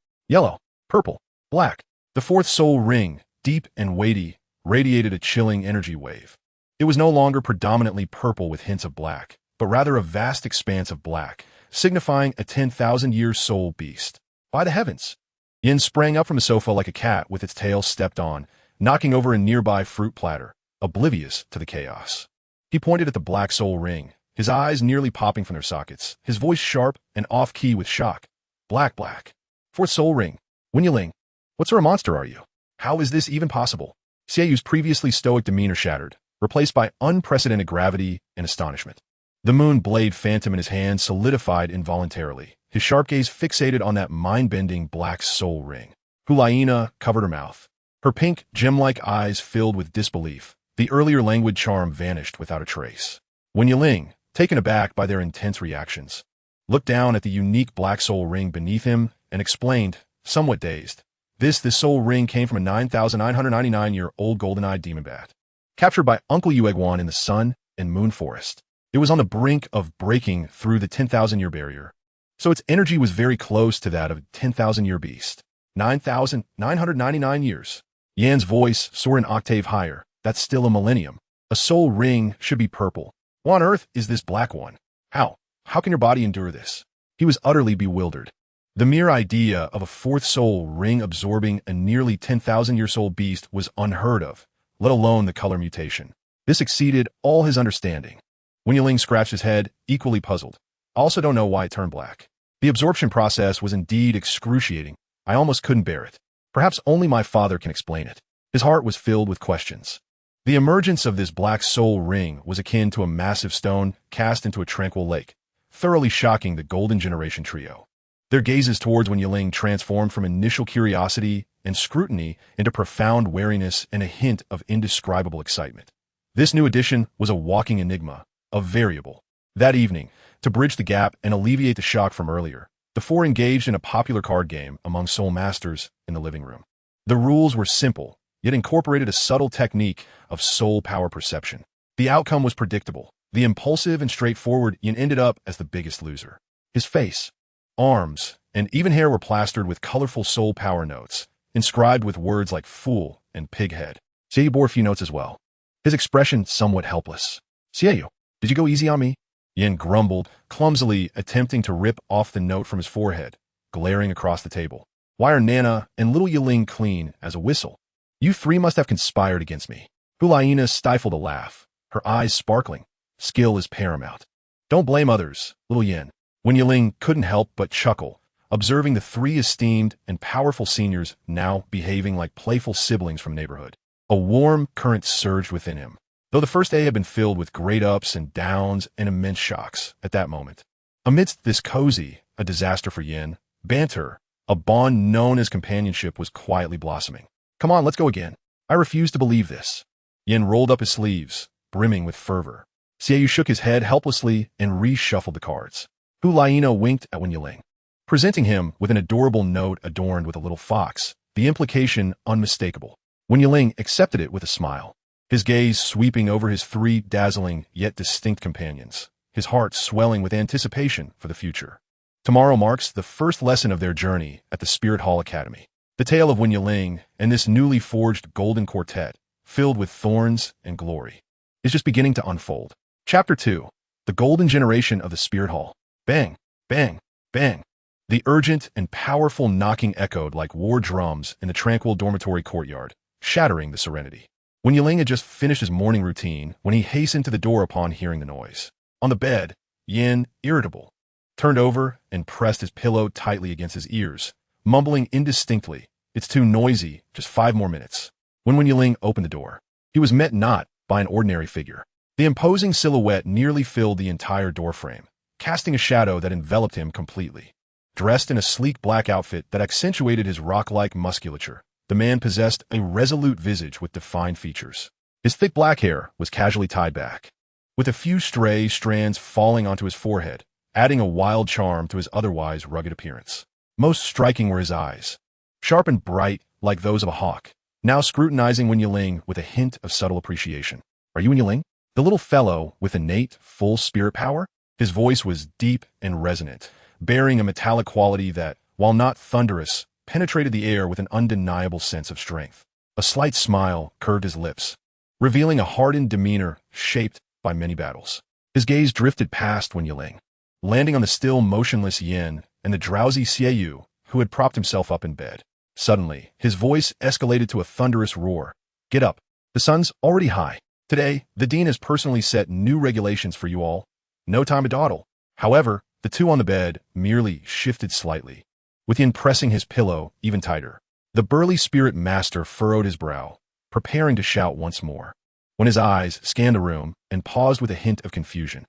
purple, black. The 4th soul ring, deep and weighty, radiated a chilling energy wave. It was no longer predominantly purple with hints of black, but rather a vast expanse of black, signifying a 10,000-year soul beast. By the heavens! Yin sprang up from the sofa like a cat with its tail stepped on, knocking over a nearby fruit platter, oblivious to the chaos. He pointed at the black soul ring, his eyes nearly popping from their sockets, his voice sharp and off-key with shock. Black. 4th soul ring. Wen Yiling, what sort of monster are you? How is this even possible? Xiaoyu's previously stoic demeanor shattered, replaced by unprecedented gravity and astonishment. The moon blade phantom in his hand solidified involuntarily, his sharp gaze fixated on that mind-bending black soul ring. Hu Liena covered her mouth. Her pink, gem-like eyes filled with disbelief. The earlier languid charm vanished without a trace. Wen Yiling, taken aback by their intense reactions, looked down at the unique black soul ring beneath him and explained, somewhat dazed, This soul ring came from a 9,999-year-old golden-eyed demon bat, captured by Uncle Yueguan in the Sun and Moon Forest. It was on the brink of breaking through the 10,000-year barrier, so its energy was very close to that of a 10,000-year beast. 9,999 years. Yan's voice soared an octave higher. That's still a millennium. A soul ring should be purple. What on earth is this black one? How can your body endure this? He was utterly bewildered. The mere idea of a fourth soul ring absorbing a nearly 10,000-year-old beast was unheard of, let alone the color mutation. This exceeded all his understanding. Wen Yiling scratched his head, equally puzzled. I also don't know why it turned black. The absorption process was indeed excruciating. I almost couldn't bear it. Perhaps only my father can explain it. His heart was filled with questions. The emergence of this black soul ring was akin to a massive stone cast into a tranquil lake, thoroughly shocking the Golden Generation trio. Their gazes towards Wen Yiling transformed from initial curiosity and scrutiny into profound wariness and a hint of indescribable excitement. This new addition was a walking enigma, a variable. That evening, to bridge the gap and alleviate the shock from earlier, the four engaged in a popular card game among soul masters in the living room. The rules were simple, yet incorporated a subtle technique of soul power perception. The outcome was predictable. The impulsive and straightforward Yin ended up as the biggest loser. His face, arms, and even hair were plastered with colorful soul power notes, inscribed with words like fool and pighead. Xiaoyu bore a few notes as well, his expression somewhat helpless. Xiaoyu, did you go easy on me? Yin grumbled, clumsily attempting to rip off the note from his forehead, glaring across the table. Why are Nana and little Yiling clean as a whistle? You three must have conspired against me. Hu Liena stifled a laugh, her eyes sparkling. Skill is paramount. Don't blame others, little Yin. Wen Yiling couldn't help but chuckle, observing the three esteemed and powerful seniors now behaving like playful siblings from neighborhood. A warm current surged within him, though the first day had been filled with great ups and downs and immense shocks at that moment. Amidst this cozy, a disaster for Yin, banter, a bond known as companionship was quietly blossoming. Come on, let's go again. I refuse to believe this. Yin rolled up his sleeves, brimming with fervor. Xiaoyu shook his head helplessly and reshuffled the cards. Hu Liena winked at Wen Yiling, presenting him with an adorable note adorned with a little fox, the implication unmistakable. Wen Yiling accepted it with a smile, his gaze sweeping over his three dazzling yet distinct companions, his heart swelling with anticipation for the future. Tomorrow marks the first lesson of their journey at the Spirit Hall Academy. The tale of Wen Yiling and this newly forged golden quartet, filled with thorns and glory, is just beginning to unfold. Chapter 2. The Golden Generation of the Spirit Hall. Bang, bang, bang. The urgent and powerful knocking echoed like war drums in the tranquil dormitory courtyard, shattering the serenity. Wen Yiling had just finished his morning routine when he hastened to the door upon hearing the noise. On the bed, Yin, irritable, turned over and pressed his pillow tightly against his ears, mumbling indistinctly, "It's too noisy, just 5 more minutes." When Wen Yiling opened the door, he was met not by an ordinary figure. The imposing silhouette nearly filled the entire doorframe, casting a shadow that enveloped him completely. Dressed in a sleek black outfit that accentuated his rock-like musculature, the man possessed a resolute visage with defined features. His thick black hair was casually tied back, with a few stray strands falling onto his forehead, adding a wild charm to his otherwise rugged appearance. Most striking were his eyes, sharp and bright like those of a hawk, now scrutinizing Wen Yiling with a hint of subtle appreciation. "Are you Wen Yiling? The little fellow with innate, full spirit power?" His voice was deep and resonant, bearing a metallic quality that, while not thunderous, penetrated the air with an undeniable sense of strength. A slight smile curved his lips, revealing a hardened demeanor shaped by many battles. His gaze drifted past Wen Yiling, landing on the still motionless Yin and the drowsy Xiaoyu, who had propped himself up in bed. Suddenly, his voice escalated to a thunderous roar. "Get up. The sun's already high. Today, the dean has personally set new regulations for you all. No time to dawdle." However, the two on the bed merely shifted slightly, with Yin pressing his pillow even tighter. The burly spirit master furrowed his brow, preparing to shout once more, when his eyes scanned the room and paused with a hint of confusion.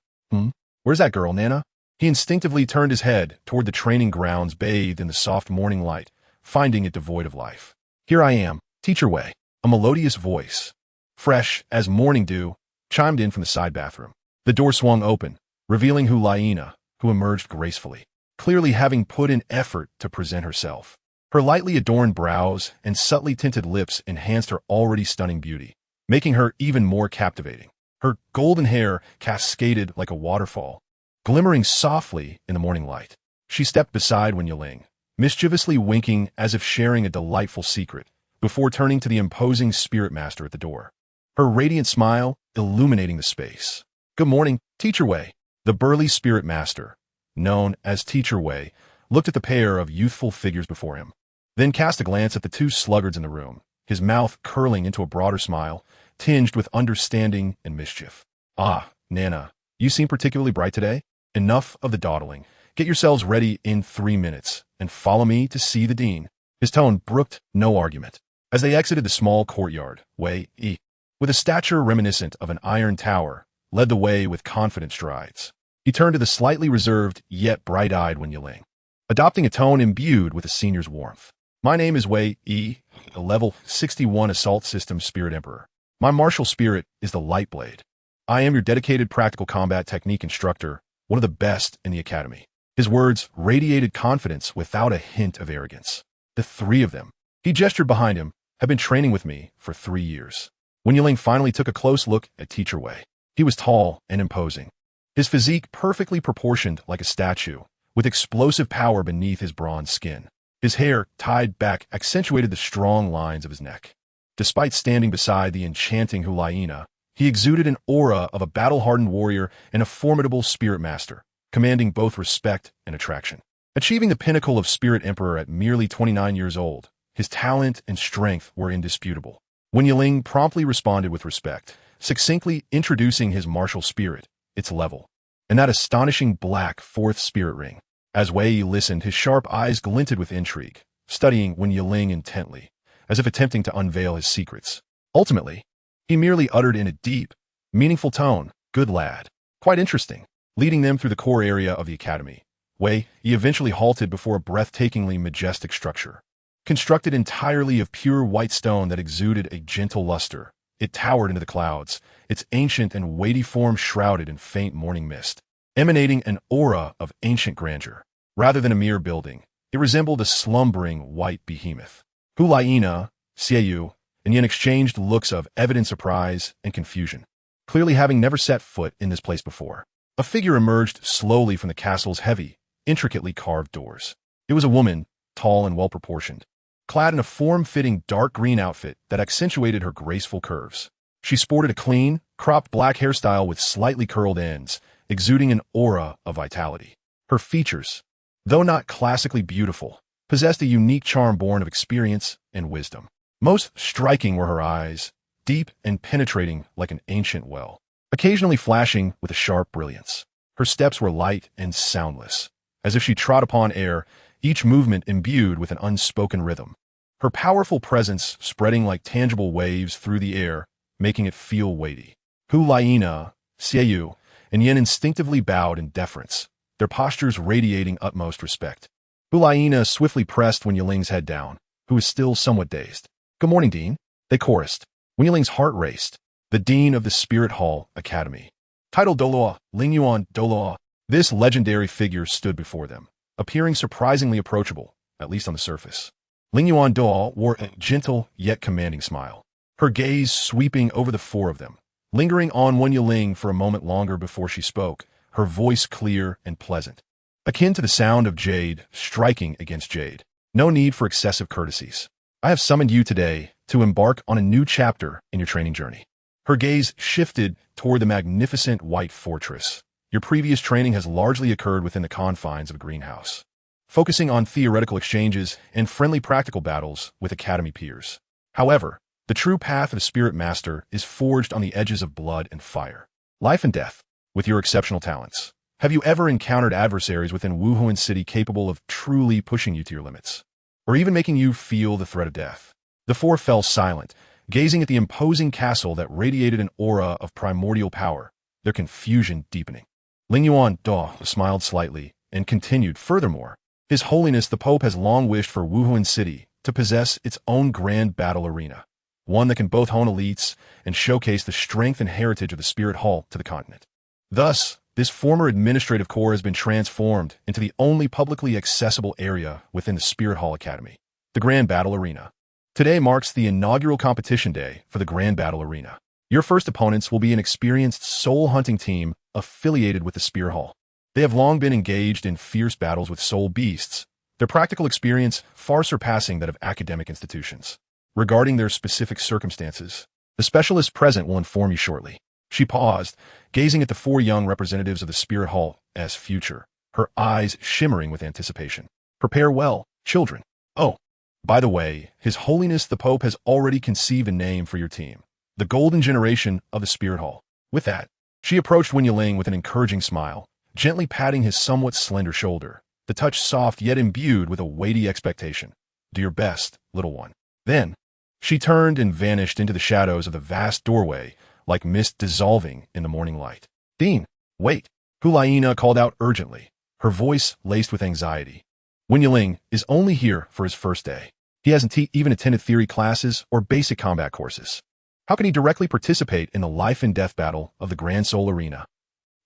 Where's that girl, Nana?" He instinctively turned his head toward the training grounds bathed in the soft morning light, finding it devoid of life. "Here I am, Teacher Wei." A melodious voice, fresh as morning dew, chimed in from the side bathroom. The door swung open, revealing Hu Liena, who emerged gracefully, clearly having put in effort to present herself. Her lightly adorned brows and subtly tinted lips enhanced her already stunning beauty, making her even more captivating. Her golden hair cascaded like a waterfall, glimmering softly in the morning light. She stepped beside Wen Yiling, mischievously winking as if sharing a delightful secret, before turning to the imposing spirit master at the door, her radiant smile illuminating the space. "Good morning, Teacher Wei." The burly spirit master, known as Teacher Wei, looked at the pair of youthful figures before him, then cast a glance at the two sluggards in the room, his mouth curling into a broader smile, tinged with understanding and mischief. Ah, Nana, you seem particularly bright today. Enough of the dawdling. Get yourselves ready in 3 minutes, and follow me to see the dean. His tone brooked no argument. As they exited the small courtyard, Wei Yi, with a stature reminiscent of an iron tower, led the way with confident strides. He turned to the slightly reserved yet bright-eyed Wen Yiling, adopting a tone imbued with a senior's warmth. My name is Wei Yi, a level 61 Assault System Spirit Emperor. My martial spirit is the Light Blade. I am your dedicated practical combat technique instructor, one of the best in the academy. His words radiated confidence without a hint of arrogance. The three of them, he gestured behind him, have been training with me for 3 years. Wen Yiling finally took a close look at Teacher Wei. He was tall and imposing, his physique perfectly proportioned like a statue, with explosive power beneath his bronze skin. His hair, tied back, accentuated the strong lines of his neck. Despite standing beside the enchanting Hu Liena, he exuded an aura of a battle-hardened warrior and a formidable spirit master, commanding both respect and attraction. Achieving the pinnacle of Spirit Emperor at merely 29 years old, his talent and strength were indisputable. Wen Yiling promptly responded with respect, succinctly introducing his martial spirit, its level, and that astonishing black fourth spirit ring. As Wei Yi listened, his sharp eyes glinted with intrigue, studying Wen Yiling intently, as if attempting to unveil his secrets. Ultimately, he merely uttered in a deep, meaningful tone, "Good lad." Quite interesting. Leading them through the core area of the academy, Wei Yi eventually halted before a breathtakingly majestic structure. Constructed entirely of pure white stone that exuded a gentle luster, it towered into the clouds, its ancient and weighty form shrouded in faint morning mist, emanating an aura of ancient grandeur. Rather than a mere building, it resembled a slumbering white behemoth. Hu Liena, Xiaoyu, and Yin exchanged looks of evident surprise and confusion, clearly having never set foot in this place before. A figure emerged slowly from the castle's heavy, intricately carved doors. It was a woman, tall and well-proportioned, clad in a form-fitting dark green outfit that accentuated her graceful curves. She sported a clean, cropped black hairstyle with slightly curled ends, exuding an aura of vitality. Her features, though not classically beautiful, possessed a unique charm born of experience and wisdom. Most striking were her eyes, deep and penetrating like an ancient well, occasionally flashing with a sharp brilliance. Her steps were light and soundless, as if she trod upon air, each movement imbued with an unspoken rhythm. Her powerful presence spreading like tangible waves through the air, making it feel weighty. Hu Liena, Xiaoyu, and Yin instinctively bowed in deference, their postures radiating utmost respect. Hu Liena swiftly pressed Wen Yiling's head down, who was still somewhat dazed. "Good morning, Dean," they chorused. Wen Yiling's heart raced. The Dean of the Spirit Hall Academy, titled Douluo, Lingyuan Douluo. This legendary figure stood before them, appearing surprisingly approachable, at least on the surface. Lingyuan Douluo wore a gentle yet commanding smile, her gaze sweeping over the four of them, lingering on Wen Yiling for a moment longer before she spoke, her voice clear and pleasant, akin to the sound of jade striking against jade. "No need for excessive courtesies. I have summoned you today to embark on a new chapter in your training journey." Her gaze shifted toward the magnificent white fortress. "Your previous training has largely occurred within the confines of a greenhouse, focusing on theoretical exchanges and friendly practical battles with academy peers. However, the true path of a spirit master is forged on the edges of blood and fire, life and death. With your exceptional talents, have you ever encountered adversaries within Wuhuan City capable of truly pushing you to your limits, or even making you feel the threat of death?" The four fell silent, gazing at the imposing castle that radiated an aura of primordial power, their confusion deepening. Lingyuan Douluo smiled slightly and continued, "Furthermore, His Holiness the Pope has long wished for Wuhuan City to possess its own grand battle arena, one that can both hone elites and showcase the strength and heritage of the Spirit Hall to the continent. Thus, this former administrative core has been transformed into the only publicly accessible area within the Spirit Hall Academy, the Grand Battle Arena. Today marks the inaugural competition day for the Grand Battle Arena. Your first opponents will be an experienced soul hunting team affiliated with the Spirit Hall. They have long been engaged in fierce battles with soul beasts, their practical experience far surpassing that of academic institutions. Regarding their specific circumstances, the specialist present will inform you shortly." She paused, gazing at the four young representatives of the Spirit Hall's future, her eyes shimmering with anticipation. Prepare well, children. Oh, by the way, His Holiness the Pope has already conceived a name for your team. The Golden Generation of the Spirit Hall. With that, she approached Wen Yiling with an encouraging smile, gently patting his somewhat slender shoulder, the touch soft yet imbued with a weighty expectation. Do your best, little one. Then, she turned and vanished into the shadows of the vast doorway, like mist dissolving in the morning light. Dean, wait, Hu Liena called out urgently, her voice laced with anxiety. Wen Yiling is only here for his first day. He hasn't even attended theory classes or basic combat courses. How can he directly participate in the life and death battle of the Grand Soul Arena?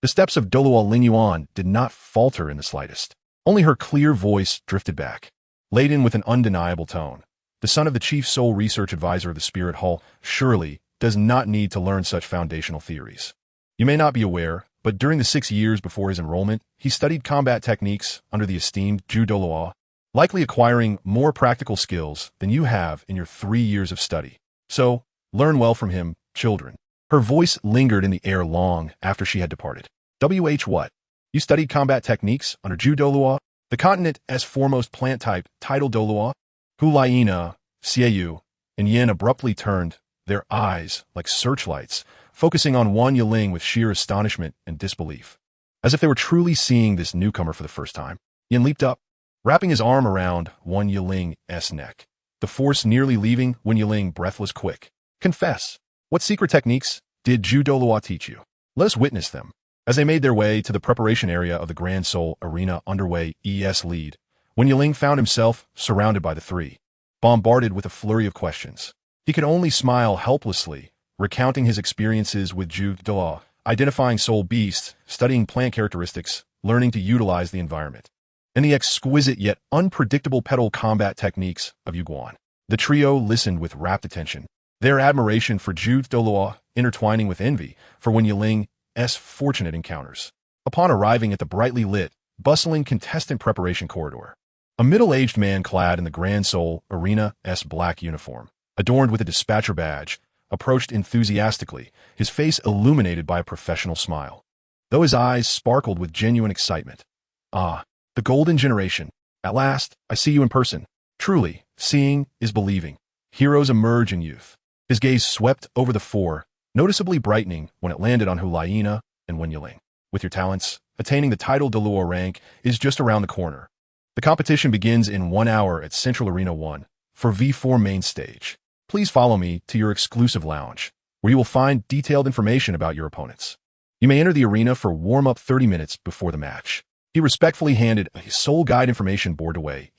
The steps of Douluo Linyuan did not falter in the slightest. Only her clear voice drifted back, laden with an undeniable tone. The son of the chief soul research advisor of the Spirit Hall surely does not need to learn such foundational theories. You may not be aware, but during the 6 years before his enrollment, he studied combat techniques under the esteemed Zhu Douluo, likely acquiring more practical skills than you have in your 3 years of study. So, learn well from him, children. Her voice lingered in the air long after she had departed. What? You studied combat techniques under Zhu Douluo, the continent's foremost plant type, titled Douluo? Hu Liena, Xiaoyu, and Yin abruptly turned, their eyes like searchlights, focusing on Wen Yiling with sheer astonishment and disbelief. As if they were truly seeing this newcomer for the first time, Yin leaped up, wrapping his arm around Wen Yiling's neck, the force nearly leaving Wen Yiling breathless quick. Confess, what secret techniques did Zhu Douluo teach you? Let us witness them. As they made their way to the preparation area of the Grand Soul Arena underway lead, Wen Yiling found himself surrounded by the three, bombarded with a flurry of questions. He could only smile helplessly, recounting his experiences with Zhu Douluo, identifying soul beasts, studying plant characteristics, learning to utilize the environment, and the exquisite yet unpredictable petal combat techniques of Yuguan. The trio listened with rapt attention, their admiration for Zhu Douluo intertwining with envy for Wen Yiling's fortunate encounters. Upon arriving at the brightly lit, bustling contestant preparation corridor, a middle-aged man clad in the Grand Soul Arena's black uniform, adorned with a dispatcher badge, approached enthusiastically, his face illuminated by a professional smile, though his eyes sparkled with genuine excitement. Ah, the Golden Generation. At last, I see you in person. Truly, seeing is believing. Heroes emerge in youth. His gaze swept over the four, noticeably brightening when it landed on Hu Liena and Wen Yiling. With your talents, attaining the title Douluo rank is just around the corner. The competition begins in 1 hour at Central Arena 1 for V4 main stage. Please follow me to your exclusive lounge, where you will find detailed information about your opponents. You may enter the arena for warm-up 30 minutes before the match. He respectfully handed his soul guide information board to Wei.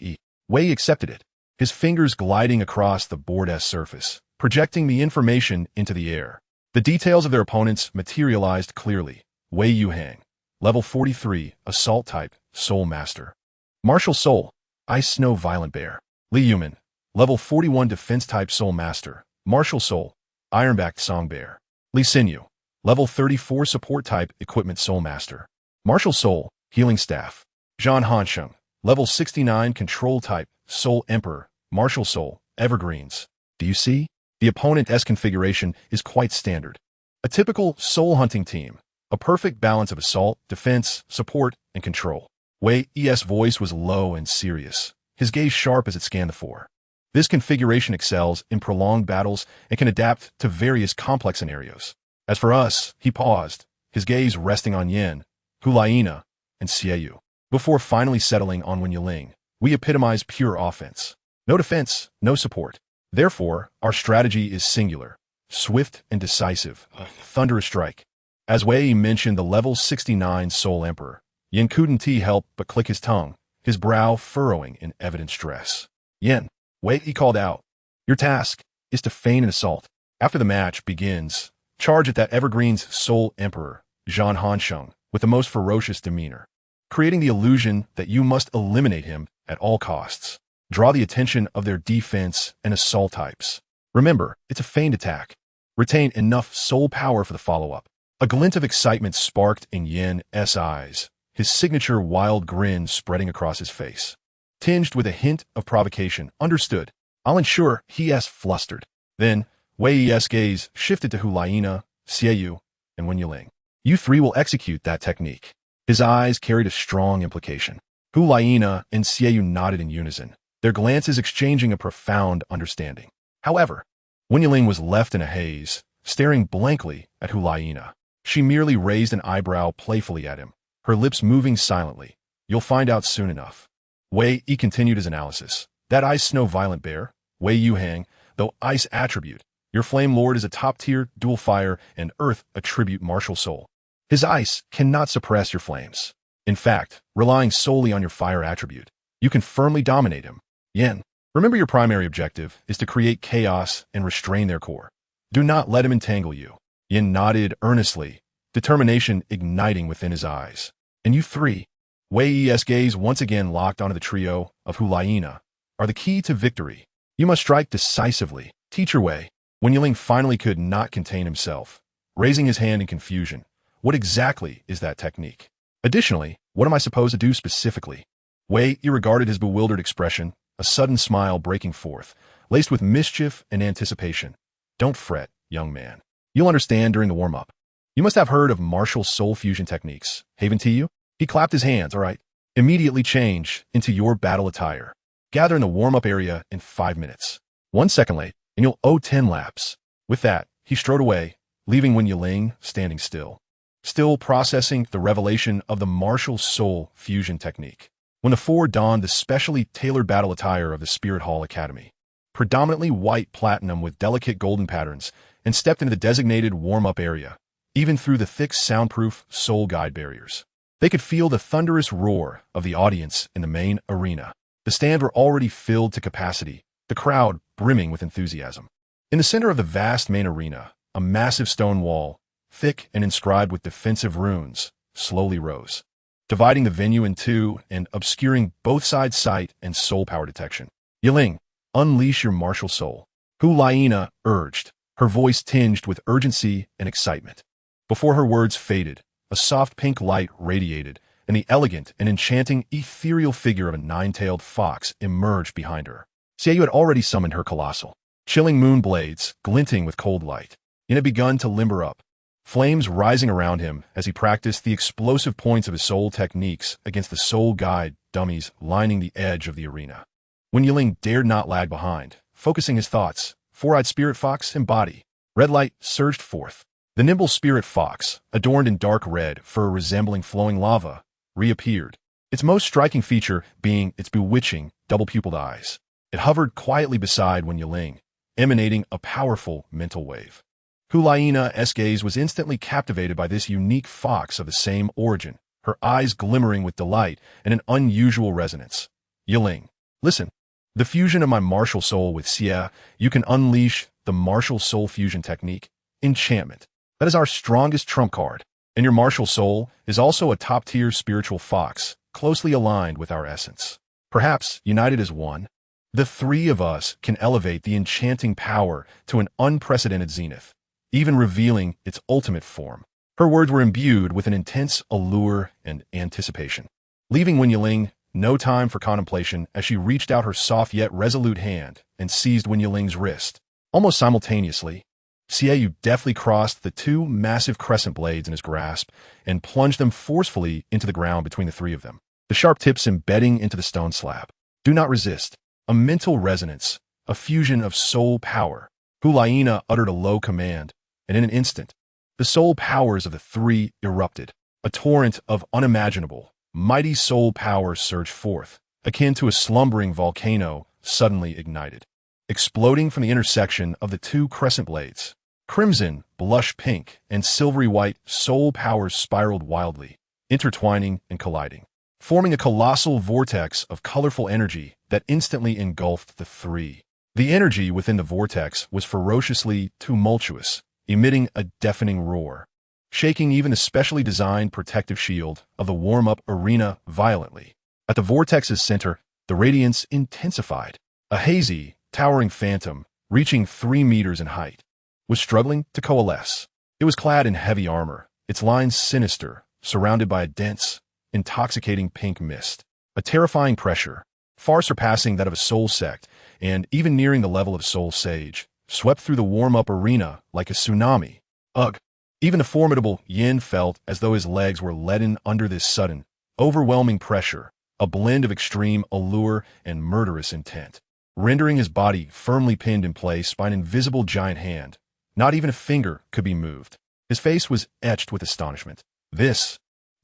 Wei accepted it, his fingers gliding across the board's surface, projecting the information into the air. The details of their opponents materialized clearly. Wei Yuhang, level 43, Assault type, Soul Master. Martial Soul, Ice Snow Violent Bear. Li Yuman, level 41, Defense type, Soul Master. Martial Soul, Iron-backed Song Bear. Li Xinyu, level 34, Support type, Equipment Soul Master. Martial Soul, Healing Staff. Zhan Hansheng, level 69, Control type, Soul Emperor. Martial Soul, Evergreens. Do you see? The opponent's configuration is quite standard. A typical soul hunting team, a perfect balance of assault, defense, support, and control. Wei's voice was low and serious, his gaze sharp as it scanned the four. This configuration excels in prolonged battles and can adapt to various complex scenarios. As for us, he paused, his gaze resting on Yin, Hu Liena, and Xiaoyu. Before finally settling on Wen Yiling, we epitomize pure offense. No defense, no support. Therefore, our strategy is singular, swift and decisive, a thunderous strike. As Wei mentioned the level 69 Soul Emperor, Yin couldn't help but click his tongue, his brow furrowing in evident stress. Yin, Wei, he called out. Your task is to feign an assault. After the match begins, charge at that Evergreen's Soul Emperor, Zhan Hansheng, with the most ferocious demeanor, creating the illusion that you must eliminate him at all costs. Draw the attention of their defense and assault types. Remember, it's a feigned attack. Retain enough soul power for the follow-up. A glint of excitement sparked in Yin's eyes, his signature wild grin spreading across his face, tinged with a hint of provocation. Understood. I'll ensure he's flustered. Then, Wei's gaze shifted to Hu Liena, Xiaoyu, and Wen Yiling. You three will execute that technique. His eyes carried a strong implication. Hu Liena and Xiaoyu nodded in unison, their glances exchanging a profound understanding. However, Wen Yiling was left in a haze, staring blankly at Hu Liena. She merely raised an eyebrow playfully at him, her lips moving silently. You'll find out soon enough. Wei Yi continued his analysis. That ice snow violent bear, Wei Yu Hang, though ice attribute, your flame lord is a top-tier dual fire and earth attribute martial soul. His ice cannot suppress your flames. In fact, relying solely on your fire attribute, you can firmly dominate him. Yin, remember your primary objective is to create chaos and restrain their core. Do not let him entangle you. Yin nodded earnestly, determination igniting within his eyes. And you three, Wei Yi's gaze once again locked onto the trio of Hu Liena, are the key to victory. You must strike decisively. Teacher Wei, Wen Yiling finally could not contain himself, raising his hand in confusion. What exactly is that technique? Additionally, what am I supposed to do specifically? Wei Yi regarded his bewildered expression, a sudden smile breaking forth, laced with mischief and anticipation. Don't fret, young man. You'll understand during the warm-up. You must have heard of martial soul fusion techniques. Haven to you? He clapped his hands. All right. Immediately change into your battle attire. Gather in the warm-up area in 5 minutes. 1 second late, and you'll owe 10 laps. With that, he strode away, leaving Wen Yiling standing still processing the revelation of the martial soul fusion technique. When the four donned the specially tailored battle attire of the Spirit Hall Academy, predominantly white platinum with delicate golden patterns, and stepped into the designated warm-up area, even through the thick soundproof soul guide barriers. They could feel the thunderous roar of the audience in the main arena. The stand were already filled to capacity, the crowd brimming with enthusiasm. In the center of the vast main arena, a massive stone wall, thick and inscribed with defensive runes, slowly rose, dividing the venue in two and obscuring both sides' sight and soul power detection. Yiling, unleash your martial soul. Hu Liena urged, her voice tinged with urgency and excitement. Before her words faded, a soft pink light radiated, and the elegant and enchanting ethereal figure of a nine-tailed fox emerged behind her. Xiaoyu had already summoned her colossal, chilling moon blades, glinting with cold light, and had begun to limber up, flames rising around him as he practiced the explosive points of his soul techniques against the soul guide dummies lining the edge of the arena. Wen Yiling dared not lag behind, focusing his thoughts. Four-eyed spirit fox embody. Red light surged forth. The nimble spirit fox, adorned in dark red fur resembling flowing lava, reappeared, its most striking feature being its bewitching, double-pupiled eyes. It hovered quietly beside Wen Yiling, emanating a powerful mental wave. Hu Liena's gaze was instantly captivated by this unique fox of the same origin, her eyes glimmering with delight and an unusual resonance. Yiling, listen. The fusion of my martial soul with Xia, you can unleash the martial soul fusion technique, enchantment. That is our strongest trump card, and your martial soul is also a top-tier spiritual fox, closely aligned with our essence. Perhaps, united as one, the three of us can elevate the enchanting power to an unprecedented zenith, even revealing its ultimate form. Her words were imbued with an intense allure and anticipation, leaving Wen Yiling no time for contemplation as she reached out her soft yet resolute hand and seized Wen Yiling's wrist. Almost simultaneously, Xiaoyu deftly crossed the two massive crescent blades in his grasp and plunged them forcefully into the ground between the three of them, the sharp tips embedding into the stone slab. Do not resist. A mental resonance, a fusion of soul power. Hu Liena uttered a low command, and in an instant, the soul powers of the three erupted. A torrent of unimaginable, mighty soul power surged forth, akin to a slumbering volcano suddenly ignited, exploding from the intersection of the two crescent blades. Crimson, blush pink, and silvery white soul powers spiraled wildly, intertwining and colliding, forming a colossal vortex of colorful energy that instantly engulfed the three. The energy within the vortex was ferociously tumultuous, emitting a deafening roar, shaking even the specially designed protective shield of the warm-up arena violently. At the vortex's center, the radiance intensified. A hazy, towering phantom, reaching 3 meters in height, was struggling to coalesce. It was clad in heavy armor, its lines sinister, surrounded by a dense, intoxicating pink mist. A terrifying pressure, far surpassing that of a soul sect, and even nearing the level of soul sage, swept through the warm-up arena like a tsunami. Ugh! Even the formidable Yin felt as though his legs were leaden under this sudden, overwhelming pressure, a blend of extreme allure and murderous intent, rendering his body firmly pinned in place by an invisible giant hand. Not even a finger could be moved. His face was etched with astonishment. This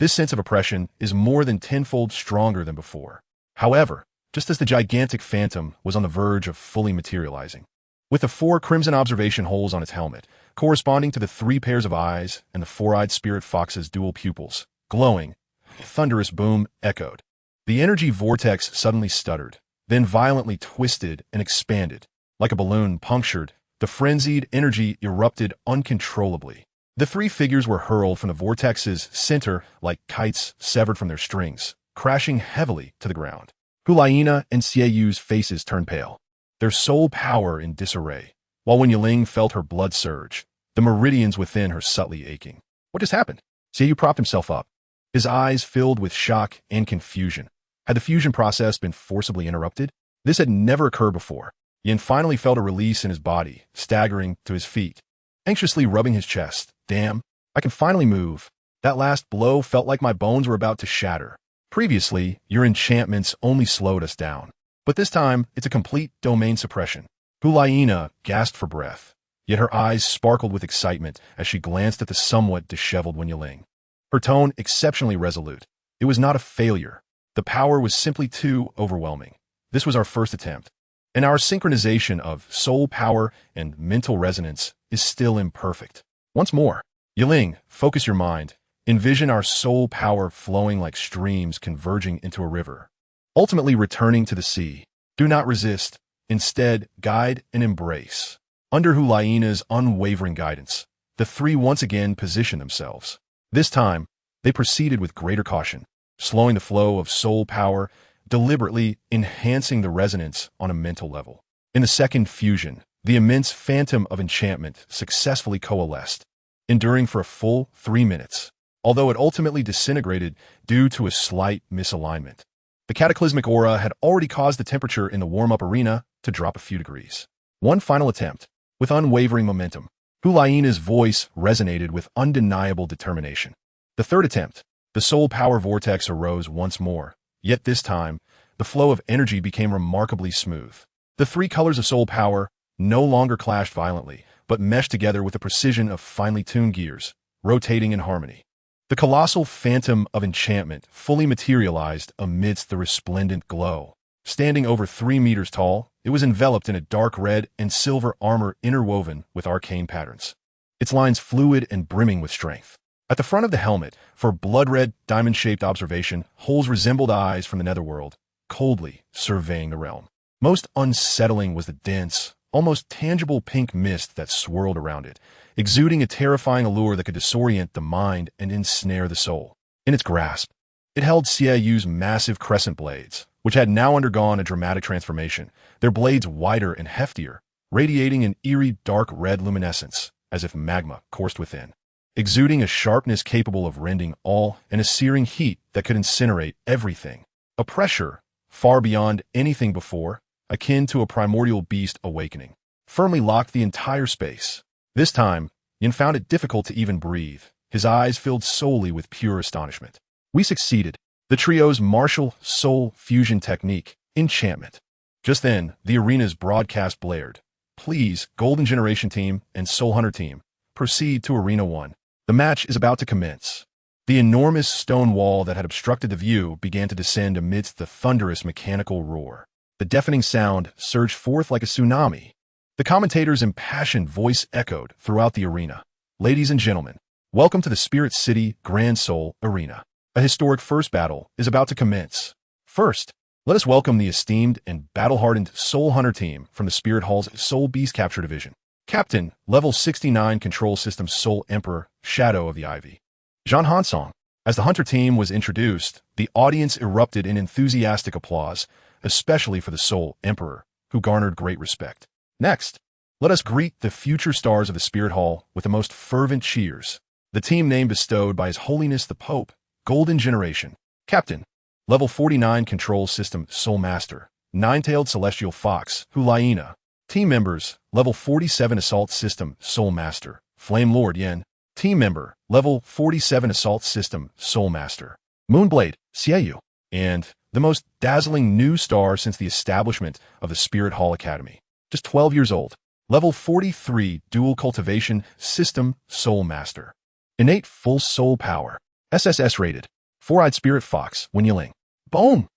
sense of oppression is more than tenfold stronger than before. However, just as the gigantic phantom was on the verge of fully materializing, with the 4 crimson observation holes on its helmet, corresponding to the 3 pairs of eyes and the 4-eyed spirit fox's dual pupils, glowing, a thunderous boom echoed. The energy vortex suddenly stuttered, then violently twisted and expanded. Like a balloon punctured, the frenzied energy erupted uncontrollably. The 3 figures were hurled from the vortex's center like kites severed from their strings, crashing heavily to the ground. Hu Liena and Xieyu's faces turned pale, their soul power in disarray, while when Yiling felt her blood surge, the meridians within her subtly aching. What just happened? Xieyou propped himself up, his eyes filled with shock and confusion. Had the fusion process been forcibly interrupted? This had never occurred before. Yin finally felt a release in his body, staggering to his feet, anxiously rubbing his chest. Damn, I can finally move. That last blow felt like my bones were about to shatter. Previously, your enchantments only slowed us down, but this time it's a complete domain suppression. Hu Liena gasped for breath, yet her eyes sparkled with excitement as she glanced at the somewhat disheveled Wen Yiling. Her tone exceptionally resolute. It was not a failure. The power was simply too overwhelming. This was our first attempt, and our synchronization of soul power and mental resonance is still imperfect. Once more, Yiling, focus your mind. Envision our soul power flowing like streams converging into a river, ultimately returning to the sea. Do not resist. Instead, guide and embrace. Under Hu Liena's unwavering guidance, the 3 once again positioned themselves. This time, they proceeded with greater caution, slowing the flow of soul power, deliberately enhancing the resonance on a mental level. In the second fusion, the immense phantom of enchantment successfully coalesced, enduring for a full 3 minutes, although it ultimately disintegrated due to a slight misalignment. The cataclysmic aura had already caused the temperature in the warm-up arena to drop a few degrees. One final attempt, with unwavering momentum. Hu Liena's voice resonated with undeniable determination. The third attempt, the soul power vortex arose once more, yet this time, the flow of energy became remarkably smooth. The 3 colors of soul power no longer clashed violently, but meshed together with the precision of finely tuned gears, rotating in harmony. The colossal phantom of enchantment fully materialized amidst the resplendent glow. Standing over 3 meters tall, it was enveloped in a dark red and silver armor interwoven with arcane patterns, its lines fluid and brimming with strength. At the front of the helmet, for blood-red, diamond-shaped observation, holes resembled eyes from the netherworld, coldly surveying the realm. Most unsettling was the dense, almost tangible pink mist that swirled around it, exuding a terrifying allure that could disorient the mind and ensnare the soul. In its grasp, it held Xieyu's massive crescent blades, which had now undergone a dramatic transformation, their blades wider and heftier, radiating an eerie dark red luminescence, as if magma coursed within, exuding a sharpness capable of rending all and a searing heat that could incinerate everything. A pressure far beyond anything before, akin to a primordial beast awakening, firmly locked the entire space. This time, Yin found it difficult to even breathe, his eyes filled solely with pure astonishment. We succeeded. The trio's martial soul fusion technique, enchantment. Just then, the arena's broadcast blared. Please, Golden Generation Team and Soul Hunter Team, proceed to Arena 1. The match is about to commence. The enormous stone wall that had obstructed the view began to descend amidst the thunderous mechanical roar. The deafening sound surged forth like a tsunami. The commentator's impassioned voice echoed throughout the arena. Ladies and gentlemen, welcome to the Spirit City Grand Soul Arena. A historic first battle is about to commence. First, let us welcome the esteemed and battle-hardened Soul Hunter team from the Spirit Hall's Soul Beast Capture Division. Captain, Level 69 Control System Soul Emperor, Shadow of the Ivy. Jean Hansong. As the Hunter team was introduced, the audience erupted in enthusiastic applause, especially for the Soul Emperor, who garnered great respect. Next, let us greet the future stars of the Spirit Hall with the most fervent cheers. The team name bestowed by His Holiness the Pope, Golden Generation. Captain, Level 49 Control System Soul Master, Nine-Tailed Celestial Fox, Hu Liena. Team members, Level 47 Assault System Soul Master, Flame Lord Yen. Team member, Level 47 Assault System Soul Master, Moonblade, Xieyou. and the most dazzling new star since the establishment of the Spirit Hall Academy. Just 12 years old. Level 43 Dual Cultivation System Soul Master. Innate Full Soul Power. SSS rated. Four-eyed Spirit Fox, Wen Yiling. Boom!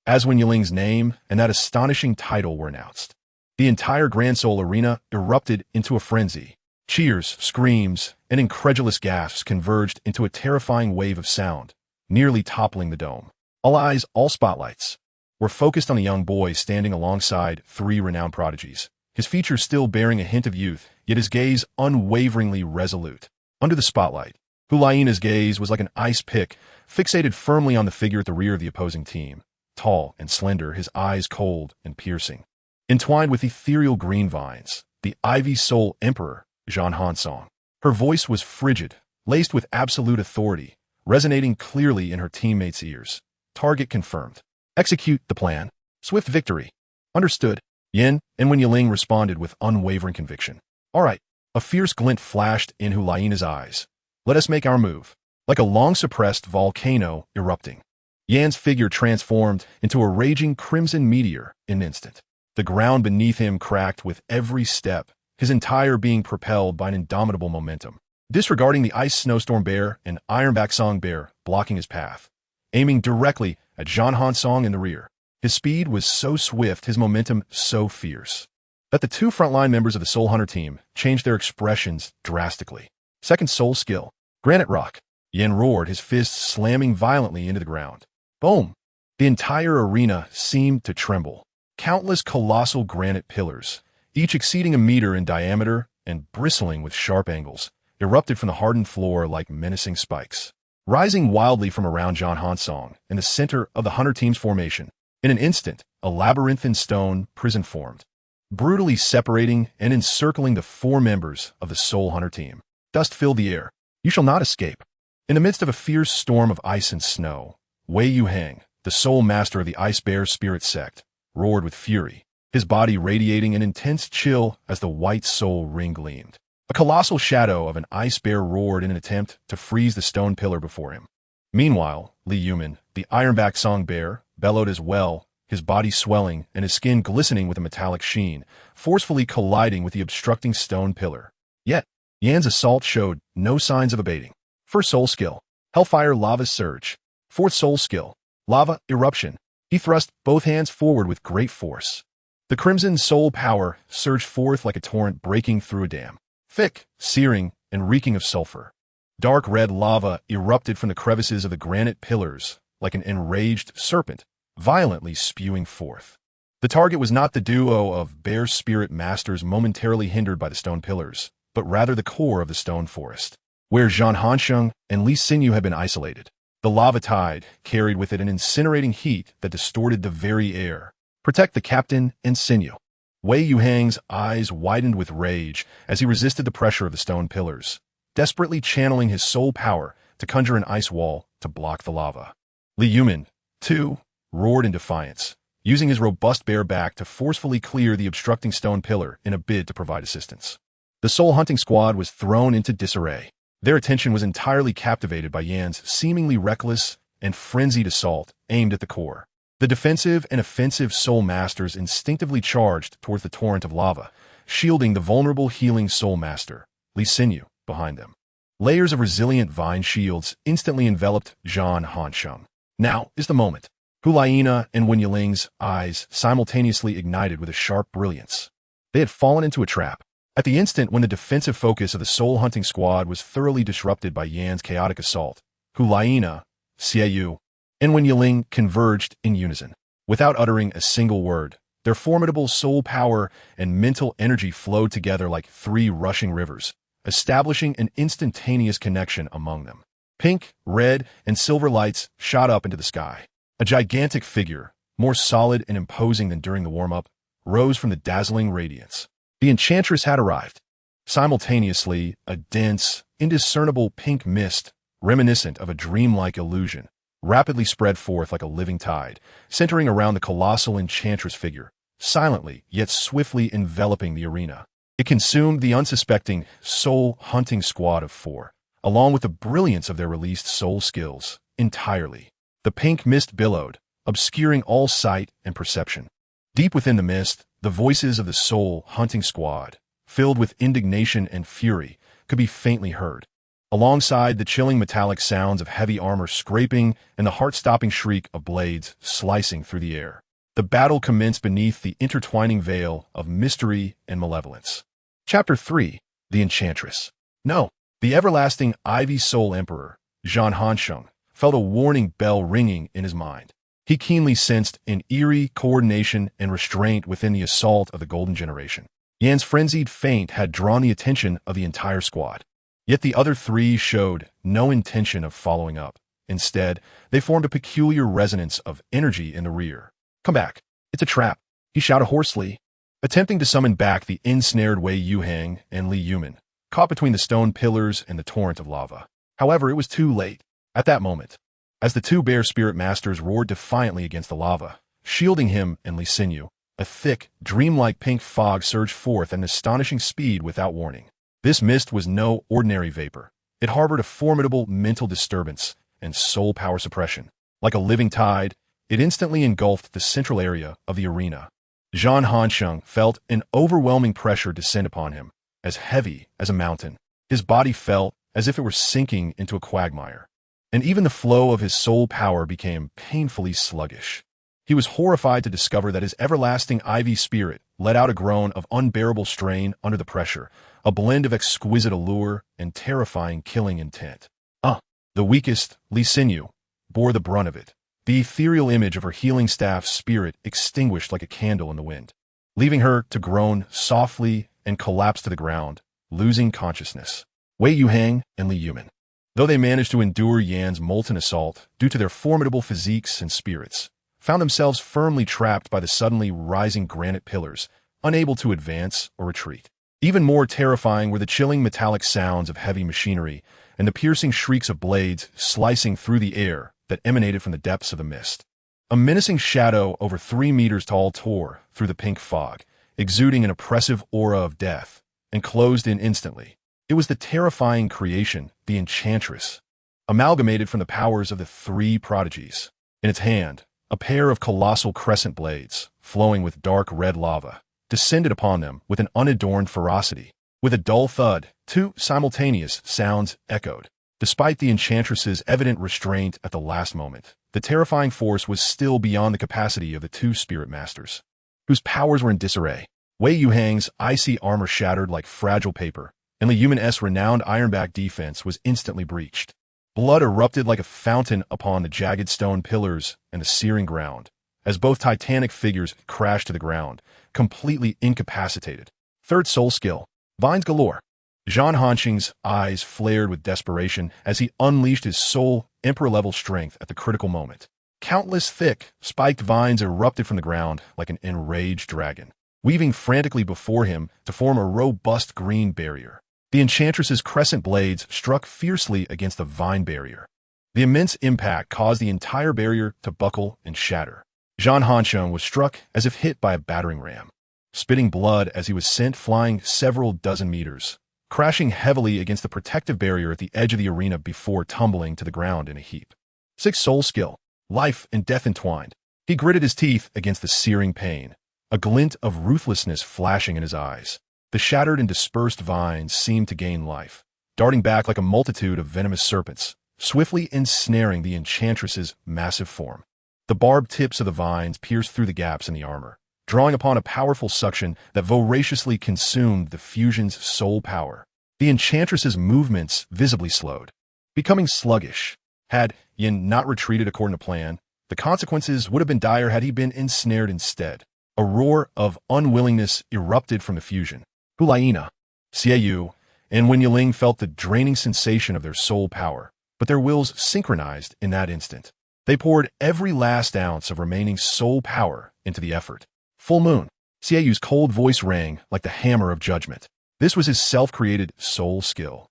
As Wen Yiling's name and that astonishing title were announced, the entire Grand Soul Arena erupted into a frenzy. Cheers, screams, and incredulous gasps converged into a terrifying wave of sound, nearly toppling the dome. All eyes, all spotlights, were focused on the young boy standing alongside three renowned prodigies, his features still bearing a hint of youth, yet his gaze unwaveringly resolute. Under the spotlight, Hu Liena's gaze was like an ice pick, fixated firmly on the figure at the rear of the opposing team. Tall and slender, his eyes cold and piercing. Entwined with ethereal green vines, the Ivy Soul Emperor, Zhan Song. Her voice was frigid, laced with absolute authority, resonating clearly in her teammates' ears. Target confirmed. Execute the plan. Swift victory. Understood. Yin and Wen Yiling responded with unwavering conviction. All right. A fierce glint flashed in Hu Liena's eyes. Let us make our move. Like a long-suppressed volcano erupting, Yan's figure transformed into a raging crimson meteor in an instant. The ground beneath him cracked with every step, his entire being propelled by an indomitable momentum. Disregarding the Ice Snowstorm Bear and Ironback Song Bear blocking his path, aiming directly at Zhan Song in the rear. His speed was so swift, his momentum so fierce, that the two frontline members of the Soul Hunter team changed their expressions drastically. Second soul skill. Granite Rock. Yin roared, his fists slamming violently into the ground. Boom! The entire arena seemed to tremble. Countless colossal granite pillars, each exceeding a meter in diameter and bristling with sharp angles, erupted from the hardened floor like menacing spikes. Rising wildly from around Zhan Song, in the center of the Hunter team's formation, in an instant, a labyrinthine stone prison formed, brutally separating and encircling the four members of the Soul Hunter team. Dust filled the air. You shall not escape. In the midst of a fierce storm of ice and snow, Wei Yuheng, the Soul Master of the Ice Bear Spirit Sect, roared with fury, his body radiating an intense chill as the white soul ring gleamed. A colossal shadow of an ice bear roared in an attempt to freeze the stone pillar before him. Meanwhile, Li Yumin, the Ironback Song Bear, bellowed as well, his body swelling and his skin glistening with a metallic sheen, forcefully colliding with the obstructing stone pillar. Yet, Yan's assault showed no signs of abating. First soul skill, Hellfire Lava Surge. Fourth soul skill, Lava Eruption. He thrust both hands forward with great force. The crimson soul power surged forth like a torrent breaking through a dam. Thick, searing, and reeking of sulfur. Dark red lava erupted from the crevices of the granite pillars like an enraged serpent, violently spewing forth. The target was not the duo of bear spirit masters momentarily hindered by the stone pillars, but rather the core of the stone forest, where Zhan Hansheng and Li Xinyu had been isolated. The lava tide carried with it an incinerating heat that distorted the very air. Protect the captain and Xinyu. Wei Yuheng's eyes widened with rage as he resisted the pressure of the stone pillars, desperately channeling his soul power to conjure an ice wall to block the lava. Li Yumin, too, roared in defiance, using his robust bear back to forcefully clear the obstructing stone pillar in a bid to provide assistance. The soul hunting squad was thrown into disarray. Their attention was entirely captivated by Yan's seemingly reckless and frenzied assault aimed at the core. The defensive and offensive Soul Masters instinctively charged towards the torrent of lava, shielding the vulnerable healing Soul Master, Li Xinyu, behind them. Layers of resilient vine shields instantly enveloped Zhan Hansheng. Now is the moment. Hu Liena and Wen Yiling's eyes simultaneously ignited with a sharp brilliance. They had fallen into a trap. At the instant when the defensive focus of the soul hunting squad was thoroughly disrupted by Yan's chaotic assault, Hu Liena, Xiaoyu, and Wen Yiling converged in unison. Without uttering a single word, their formidable soul power and mental energy flowed together like three rushing rivers, establishing an instantaneous connection among them. Pink, red, and silver lights shot up into the sky. A gigantic figure, more solid and imposing than during the warm-up, rose from the dazzling radiance. The enchantress had arrived. Simultaneously, a dense, indiscernible pink mist, reminiscent of a dreamlike illusion, rapidly spread forth like a living tide, centering around the colossal enchantress figure, silently yet swiftly enveloping the arena. It consumed the unsuspecting soul hunting squad of four, along with the brilliance of their released soul skills, entirely. The pink mist billowed, obscuring all sight and perception. Deep within the mist, the voices of the soul hunting squad, filled with indignation and fury, could be faintly heard. Alongside the chilling metallic sounds of heavy armor scraping and the heart-stopping shriek of blades slicing through the air, the battle commenced beneath the intertwining veil of mystery and malevolence. Chapter 3. The Enchantress. No, the everlasting Ivy Soul Emperor, Zhan Hansheng, felt a warning bell ringing in his mind. He keenly sensed an eerie coordination and restraint within the assault of the Golden Generation. Yan's frenzied feint had drawn the attention of the entire squad. Yet the other three showed no intention of following up. Instead, they formed a peculiar resonance of energy in the rear. "Come back. It's a trap," he shouted hoarsely, attempting to summon back the ensnared Wei Yuhang and Li Yumin, caught between the stone pillars and the torrent of lava. However, it was too late. At that moment, as the two bear spirit masters roared defiantly against the lava, shielding him and Li Xinyu, a thick, dreamlike pink fog surged forth at an astonishing speed without warning. This mist was no ordinary vapor. It harbored a formidable mental disturbance and soul power suppression. Like a living tide, it instantly engulfed the central area of the arena. Zhan Hansheng felt an overwhelming pressure descend upon him, as heavy as a mountain. His body felt as if it were sinking into a quagmire, and even the flow of his soul power became painfully sluggish. He was horrified to discover that his everlasting Ivy spirit let out a groan of unbearable strain under the pressure, a blend of exquisite allure and terrifying killing intent. The weakest, Li Xinyu, bore the brunt of it. The ethereal image of her healing staff's spirit extinguished like a candle in the wind, leaving her to groan softly and collapse to the ground, losing consciousness. Wei Yuhang and Li Yumin, though they managed to endure Yan's molten assault due to their formidable physiques and spirits, found themselves firmly trapped by the suddenly rising granite pillars, unable to advance or retreat. Even more terrifying were the chilling metallic sounds of heavy machinery and the piercing shrieks of blades slicing through the air that emanated from the depths of the mist. A menacing shadow over 3 meters tall tore through the pink fog, exuding an oppressive aura of death, and closed in instantly. It was the terrifying creation, the Enchantress, amalgamated from the powers of the 3 prodigies. In its hand, a pair of colossal crescent blades, flowing with dark red lava, descended upon them with an unadorned ferocity. With a dull thud, 2 simultaneous sounds echoed. Despite the Enchantress's evident restraint at the last moment, the terrifying force was still beyond the capacity of the 2 spirit masters, whose powers were in disarray. Wei Yuhang's icy armor shattered like fragile paper, and Li Yumin's renowned ironback defense was instantly breached. Blood erupted like a fountain upon the jagged stone pillars and the searing ground, as both titanic figures crashed to the ground, completely incapacitated. Third soul skill, Vines Galore. Zhan Hansheng's eyes flared with desperation as he unleashed his soul emperor-level strength at the critical moment. Countless thick, spiked vines erupted from the ground like an enraged dragon, weaving frantically before him to form a robust green barrier. The Enchantress's crescent blades struck fiercely against the vine barrier. The immense impact caused the entire barrier to buckle and shatter. Zhan Hansheng was struck as if hit by a battering ram, spitting blood as he was sent flying several dozen meters, crashing heavily against the protective barrier at the edge of the arena before tumbling to the ground in a heap. 6th soul skill, Life and Death Entwined. He gritted his teeth against the searing pain, a glint of ruthlessness flashing in his eyes. The shattered and dispersed vines seemed to gain life, darting back like a multitude of venomous serpents, swiftly ensnaring the Enchantress's massive form. The barbed tips of the vines pierced through the gaps in the armor, drawing upon a powerful suction that voraciously consumed the fusion's soul power. The Enchantress's movements visibly slowed, becoming sluggish. Had Yin not retreated according to plan, the consequences would have been dire had he been ensnared instead. A roar of unwillingness erupted from the fusion. Hu Liena, Xiaoyu, and Wen Yiling felt the draining sensation of their soul power, but their wills synchronized in that instant. They poured every last ounce of remaining soul power into the effort. Full moon. Xiaoyu's cold voice rang like the hammer of judgment. This was his self-created soul skill,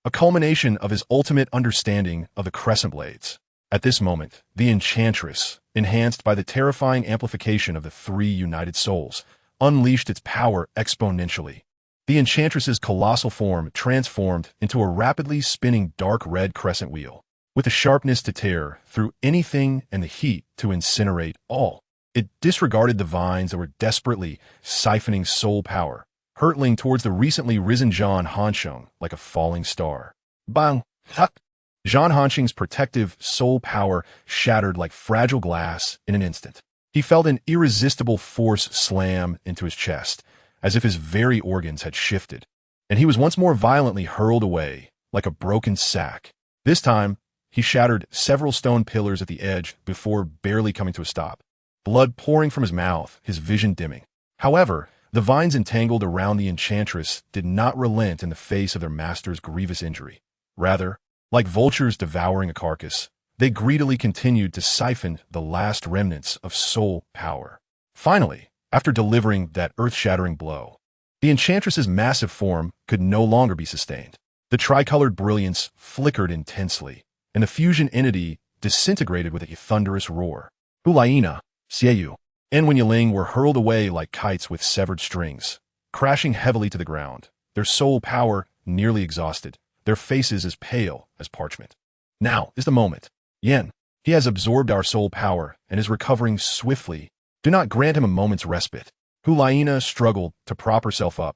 a culmination of his ultimate understanding of the crescent blades. At this moment, the Enchantress, enhanced by the terrifying amplification of the 3 united souls, unleashed its power exponentially. The Enchantress's colossal form transformed into a rapidly spinning dark red crescent wheel. with the sharpness to tear through anything and the heat to incinerate all. It disregarded the vines that were desperately siphoning soul power, hurtling towards the recently risen Zhan Hansheng like a falling star. Bang! Huck! Zhan Hansheng's protective soul power shattered like fragile glass in an instant. He felt an irresistible force slam into his chest, as if his very organs had shifted, and he was once more violently hurled away like a broken sack. This time, he shattered several stone pillars at the edge before barely coming to a stop, blood pouring from his mouth, his vision dimming. However, the vines entangled around the enchantress did not relent in the face of their master's grievous injury. Rather, like vultures devouring a carcass, they greedily continued to siphon the last remnants of soul power. Finally, after delivering that earth-shattering blow, the enchantress's massive form could no longer be sustained. The tricolored brilliance flickered intensely, and the fusion entity disintegrated with a thunderous roar. Hu Liena, Xiaoyu, and Wen Yiling were hurled away like kites with severed strings, crashing heavily to the ground, their soul power nearly exhausted, their faces as pale as parchment. Now is the moment. Yen, he has absorbed our soul power and is recovering swiftly. Do not grant him a moment's respite. Hu Liena struggled to prop herself up,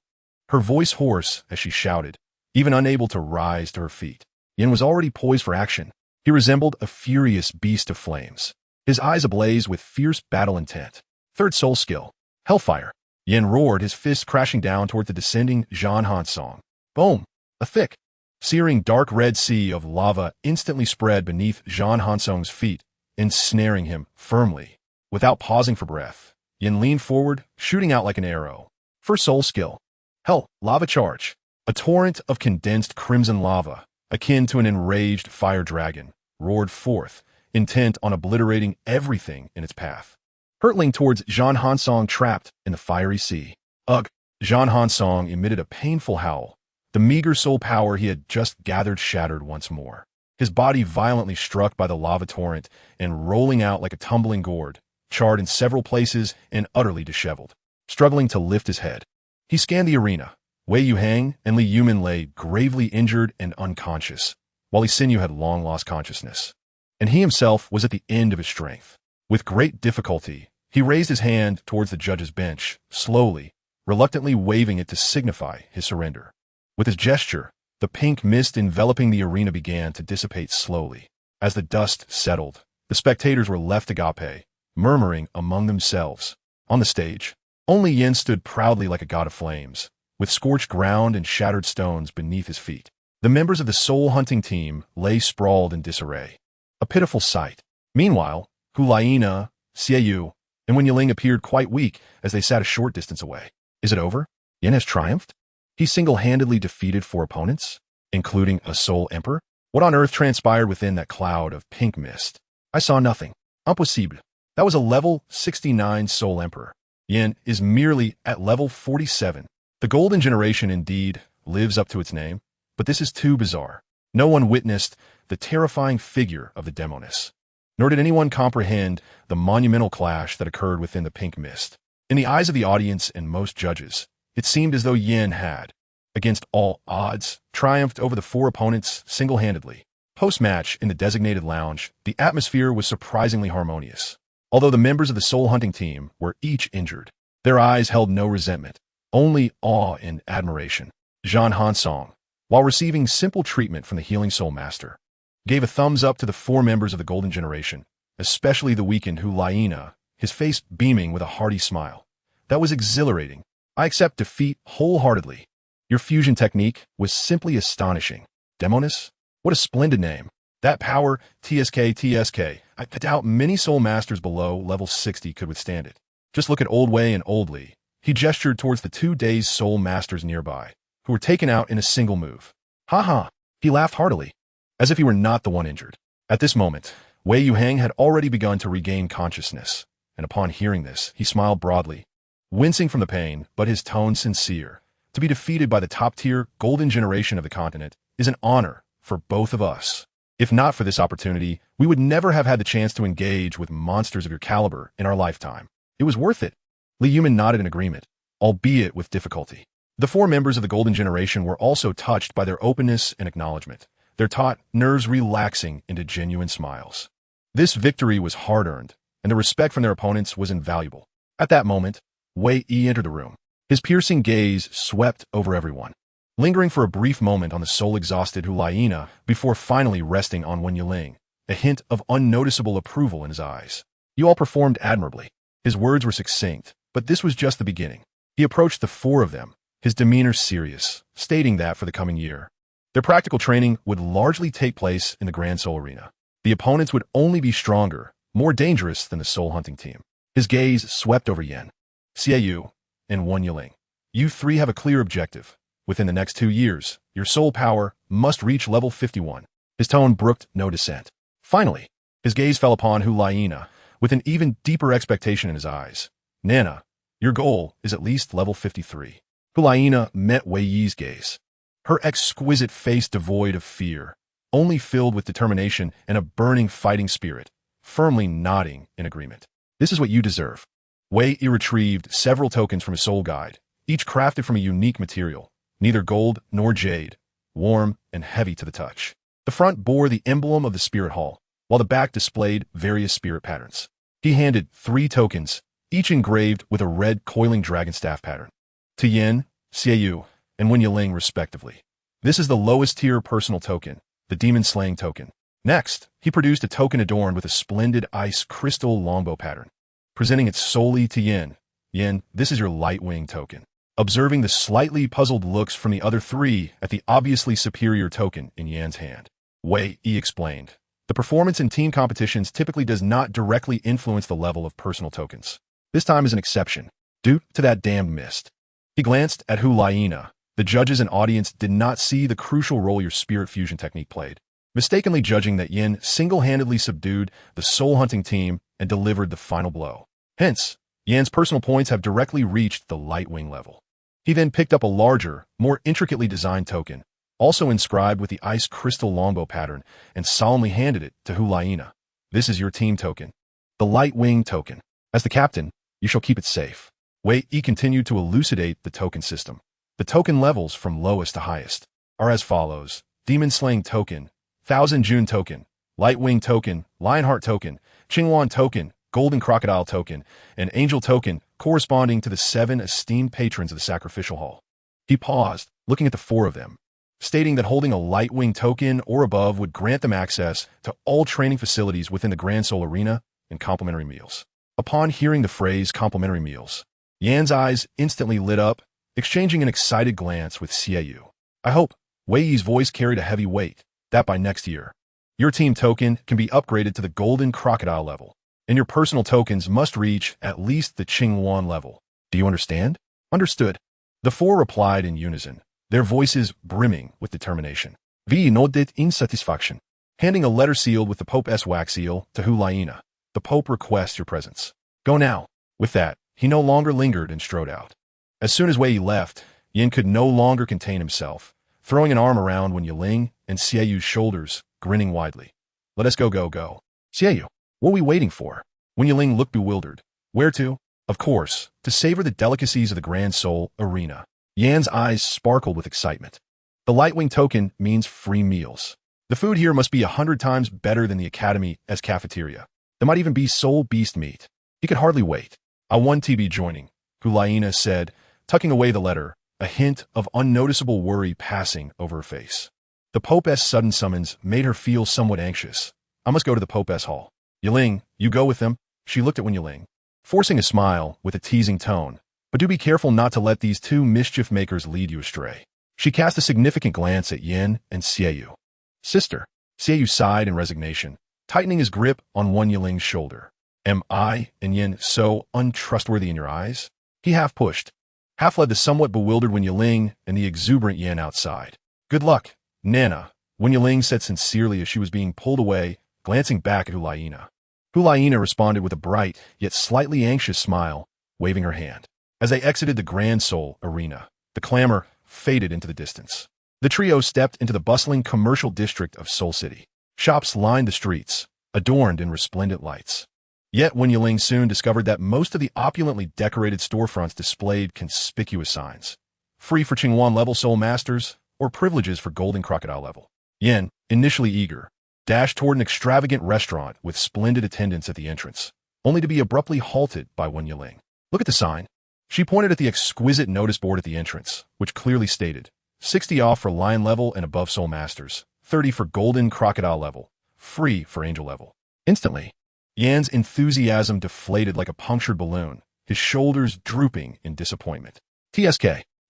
her voice hoarse as she shouted, even unable to rise to her feet. Yen was already poised for action. He resembled a furious beast of flames, his eyes ablaze with fierce battle intent. Third soul skill, Hellfire. Yen roared, his fist crashing down toward the descending Zhan Hansheng. Boom! A thick, searing dark red sea of lava instantly spread beneath Zhan Hansheng's feet, ensnaring him firmly. Without pausing for breath, Yen leaned forward, shooting out like an arrow. First soul skill, Hell, Lava Charge. A torrent of condensed crimson lava, akin to an enraged fire dragon, roared forth, intent on obliterating everything in its path, hurtling towards Zhan Hansheng trapped in the fiery sea. Ugh! Zhan Hansheng emitted a painful howl. The meager soul power he had just gathered shattered once more, his body violently struck by the lava torrent and rolling out like a tumbling gourd, charred in several places and utterly disheveled. Struggling to lift his head, he scanned the arena. Wei Yuhang and Li Yumin lay gravely injured and unconscious, while Li Xinyu had long lost consciousness, and he himself was at the end of his strength. With great difficulty, he raised his hand towards the judge's bench, slowly, reluctantly waving it to signify his surrender. With his gesture, the pink mist enveloping the arena began to dissipate slowly. As the dust settled, the spectators were left agape, murmuring among themselves. On the stage, only Yen stood proudly like a god of flames, with scorched ground and shattered stones beneath his feet. The members of the soul-hunting team lay sprawled in disarray, a pitiful sight. Meanwhile, Hu Liena, Xiaoyu, and Wen Yiling appeared quite weak as they sat a short distance away. Is it over? Yen has triumphed? He single-handedly defeated 4 opponents, including a soul emperor? What on earth transpired within that cloud of pink mist? I saw nothing. Impossible. That was a level 69 soul emperor. Yen is merely at level 47. The golden generation indeed lives up to its name, but this is too bizarre. No one witnessed the terrifying figure of the demoness, nor did anyone comprehend the monumental clash that occurred within the pink mist. In the eyes of the audience and most judges, it seemed as though Yen had, against all odds, triumphed over the 4 opponents single-handedly. Post-match in the designated lounge, the atmosphere was surprisingly harmonious. Although the members of the soul-hunting team were each injured, their eyes held no resentment, only awe and admiration. Zhan Hansheng, while receiving simple treatment from the healing soul master, gave a thumbs up to the 4 members of the golden generation, especially the weakened Hu Liena, his face beaming with a hearty smile. That was exhilarating. I accept defeat wholeheartedly. Your fusion technique was simply astonishing. Demoness? What a splendid name. That power, TSK. I doubt many soul masters below level 60 could withstand it. Just look at Old Wei and Old Li. He gestured towards the 2 dazed soul masters nearby, who were taken out in a single move. Ha ha! He laughed heartily, as if he were not the one injured. At this moment, Wei Yuhang had already begun to regain consciousness, and upon hearing this, he smiled broadly, wincing from the pain, but his tone sincere. To be defeated by the top-tier golden generation of the continent is an honor for both of us. If not for this opportunity, we would never have had the chance to engage with monsters of your caliber in our lifetime. It was worth it. Li Yumin nodded in agreement, albeit with difficulty. The 4 members of the golden generation were also touched by their openness and acknowledgement. their taut nerves relaxing into genuine smiles. This victory was hard-earned, and the respect from their opponents was invaluable. At that moment, Wei Yi entered the room. His piercing gaze swept over everyone, lingering for a brief moment on the soul-exhausted Hu Liena before finally resting on Wen Yiling, a hint of unnoticeable approval in his eyes. "You all performed admirably." His words were succinct, but this was just the beginning. He approached the four of them, his demeanor serious, stating that for the coming year, their practical training would largely take place in the Grand Soul Arena. The opponents would only be stronger, more dangerous than the soul hunting team. His gaze swept over Yan, Xiaoyu, and Wen Yiling. "You three have a clear objective. Within the next 2 years, your soul power must reach level 51. His tone brooked no dissent. Finally, his gaze fell upon Hu Liena, with an even deeper expectation in his eyes. "Nana, your goal is at least level 53. Hu Liena met Wei Yi's gaze, her exquisite face devoid of fear, only filled with determination and a burning fighting spirit, firmly nodding in agreement. "This is what you deserve." Wei Yi retrieved several tokens from his soul guide, each crafted from a unique material, neither gold nor jade, warm and heavy to the touch. The front bore the emblem of the Spirit Hall, while the back displayed various spirit patterns. He handed 3 tokens, each engraved with a red coiling dragon staff pattern, to Yin, Xiaoyu, and Wen Yiling respectively. "This is the lowest tier personal token, the demon slaying token." Next, he produced a token adorned with a splendid ice crystal longbow pattern, presenting it solely to Yin. "Yin, this is your light wing token." Observing the slightly puzzled looks from the other 3 at the obviously superior token in Yan's hand, Wei Yi explained, "The performance in team competitions typically does not directly influence the level of personal tokens. This time is an exception, due to that damned mist." He glanced at Hu Liena. The judges and audience did not see the crucial role your spirit fusion technique played, mistakenly judging that Yin single-handedly subdued the soul-hunting team and delivered the final blow. Hence, Yan's personal points have directly reached the light wing level. He then picked up a larger, more intricately designed token, also inscribed with the ice crystal longbow pattern, and solemnly handed it to Hu Liena. "This is your team token, the light wing token. As the captain, you shall keep it safe." Wei Yi continued to elucidate the token system. The token levels from lowest to highest are as follows: Demon Slaying Token, Thousand June Token, Light Wing Token, Lionheart Token, Qingwan Token, Golden Crocodile Token, and Angel Token, corresponding to the 7 esteemed patrons of the Sacrificial Hall. He paused, looking at the 4 of them, stating that holding a Light Wing Token or above would grant them access to all training facilities within the Grand Soul Arena and complimentary meals. Upon hearing the phrase complimentary meals, Yan's eyes instantly lit up, exchanging an excited glance with Xiaoyu. "I hope," Wei Yi's voice carried a heavy weight, "that by next year, your team token can be upgraded to the Golden Crocodile level, and your personal tokens must reach at least the Qingwan level. Do you understand?" "Understood." The 4 replied in unison, their voices brimming with determination. "Vi nodded in satisfaction." Handing a letter sealed with the Pope's wax seal to Hu Liena, "The Pope requests your presence. Go now." With that, he no longer lingered and strode out. As soon as Wei Yi left, Yin could no longer contain himself, throwing an arm around Wen Yiling and Xiaoyu's shoulders, grinning widely. "Let us go, go, go. Xiaoyu, what are we waiting for?" Wen Yiling looked bewildered. "Where to?" "Of course, to savor the delicacies of the Grand Soul Arena." Yan's eyes sparkled with excitement. "The Lightwing token means free meals. The food here must be 100 times better than the Academy as cafeteria. There might even be soul beast meat." He could hardly wait. "I want to be joining," Hu Liena said, tucking away the letter, a hint of unnoticeable worry passing over her face. The Pope's sudden summons made her feel somewhat anxious. "I must go to the Pope's hall." "Yiling, you go with them." She looked at Wen Yiling, forcing a smile with a teasing tone, "But do be careful not to let these 2 mischief makers lead you astray." She cast a significant glance at Yin and Xiaoyu. "Sister," Xiaoyu sighed in resignation, tightening his grip on Wen Yiling's shoulder. "Am I and Yin so untrustworthy in your eyes?" He half pushed, half led the somewhat bewildered Wen Yiling and the exuberant Yin outside. "Good luck, Nana," Wen Yiling said sincerely as she was being pulled away, glancing back at Hu Liena. Hu Liena responded with a bright, yet slightly anxious smile, waving her hand. As they exited the Grand Soul Arena, the clamor faded into the distance. The trio stepped into the bustling commercial district of Soul City. Shops lined the streets, adorned in resplendent lights. Yet Wen Yiling soon discovered that most of the opulently decorated storefronts displayed conspicuous signs: free for Qingwan level soul masters, or privileges for Golden Crocodile level. Yen, initially eager, dashed toward an extravagant restaurant with splendid attendants at the entrance, only to be abruptly halted by Wen Yiling. Look at the sign. She pointed at the exquisite notice board at the entrance, which clearly stated, 60 off for Lion level and above Soul Masters, 30 for Golden Crocodile level, free for Angel level. Instantly, Yan's enthusiasm deflated like a punctured balloon, his shoulders drooping in disappointment. TSK,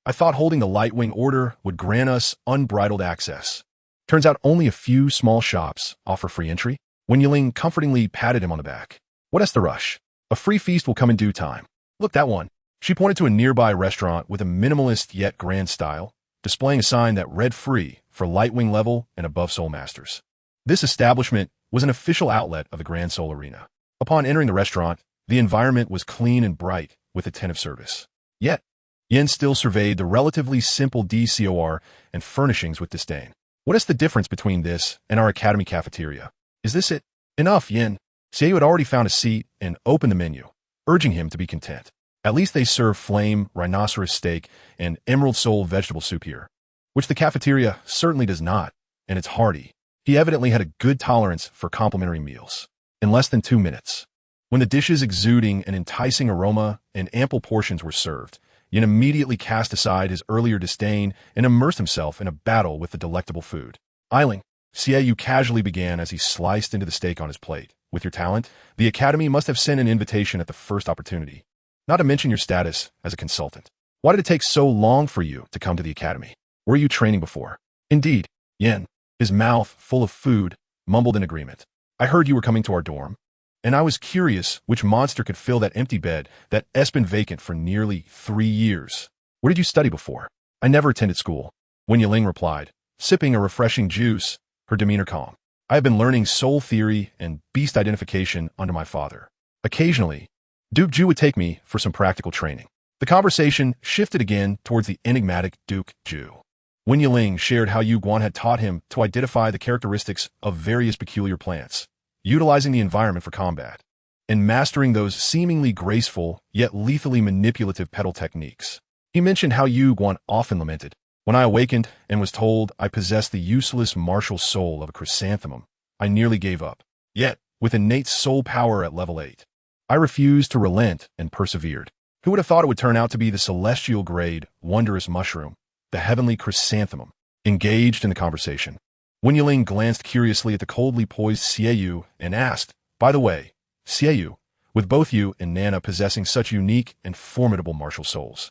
I thought holding the Lightwing Order would grant us unbridled access. Turns out only a few small shops offer free entry. Wen Yiling comfortingly patted him on the back. What is the rush? A free feast will come in due time. Look, that one. She pointed to a nearby restaurant with a minimalist yet grand style, displaying a sign that read free for Lightwing level and above Soul Masters. This establishment was an official outlet of the Grand Soul Arena. Upon entering the restaurant, the environment was clean and bright with attentive service. Yet, Yen still surveyed the relatively simple DCOR and furnishings with disdain. What is the difference between this and our academy cafeteria? Is this it? Enough, Yen. Xiaoyu had already found a seat and opened the menu, urging him to be content. At least they serve flame, rhinoceros steak, and emerald soul vegetable soup here, which the cafeteria certainly does not, and it's hearty. He evidently had a good tolerance for complimentary meals. In less than 2 minutes, when the dishes exuding an enticing aroma and ample portions were served, Yin immediately cast aside his earlier disdain and immersed himself in a battle with the delectable food. Eiling, Xiaoyu casually began as he sliced into the steak on his plate. With your talent, the academy must have sent an invitation at the first opportunity. Not to mention your status as a consultant. Why did it take so long for you to come to the academy? Were you training before? Indeed, Yen, his mouth full of food, mumbled in agreement. I heard you were coming to our dorm, and I was curious which monster could fill that empty bed that has been vacant for nearly 3 years. Where did you study before? I never attended school. Wen Yiling replied, sipping a refreshing juice, her demeanor calm. I have been learning soul theory and beast identification under my father. Occasionally, Duke Ju would take me for some practical training. The conversation shifted again towards the enigmatic Duke Ju. Wen Yiling shared how Yu Guan had taught him to identify the characteristics of various peculiar plants, utilizing the environment for combat, and mastering those seemingly graceful yet lethally manipulative petal techniques. He mentioned how Yu Guan often lamented, when I awakened and was told I possessed the useless martial soul of a chrysanthemum, I nearly gave up. Yet, with innate soul power at level 8, I refused to relent and persevered. Who would have thought it would turn out to be the celestial grade, wondrous mushroom, the heavenly chrysanthemum, engaged in the conversation? Wen Yiling glanced curiously at the coldly poised Xiaoyu and asked, by the way, Xiaoyu, with both you and Nana possessing such unique and formidable martial souls,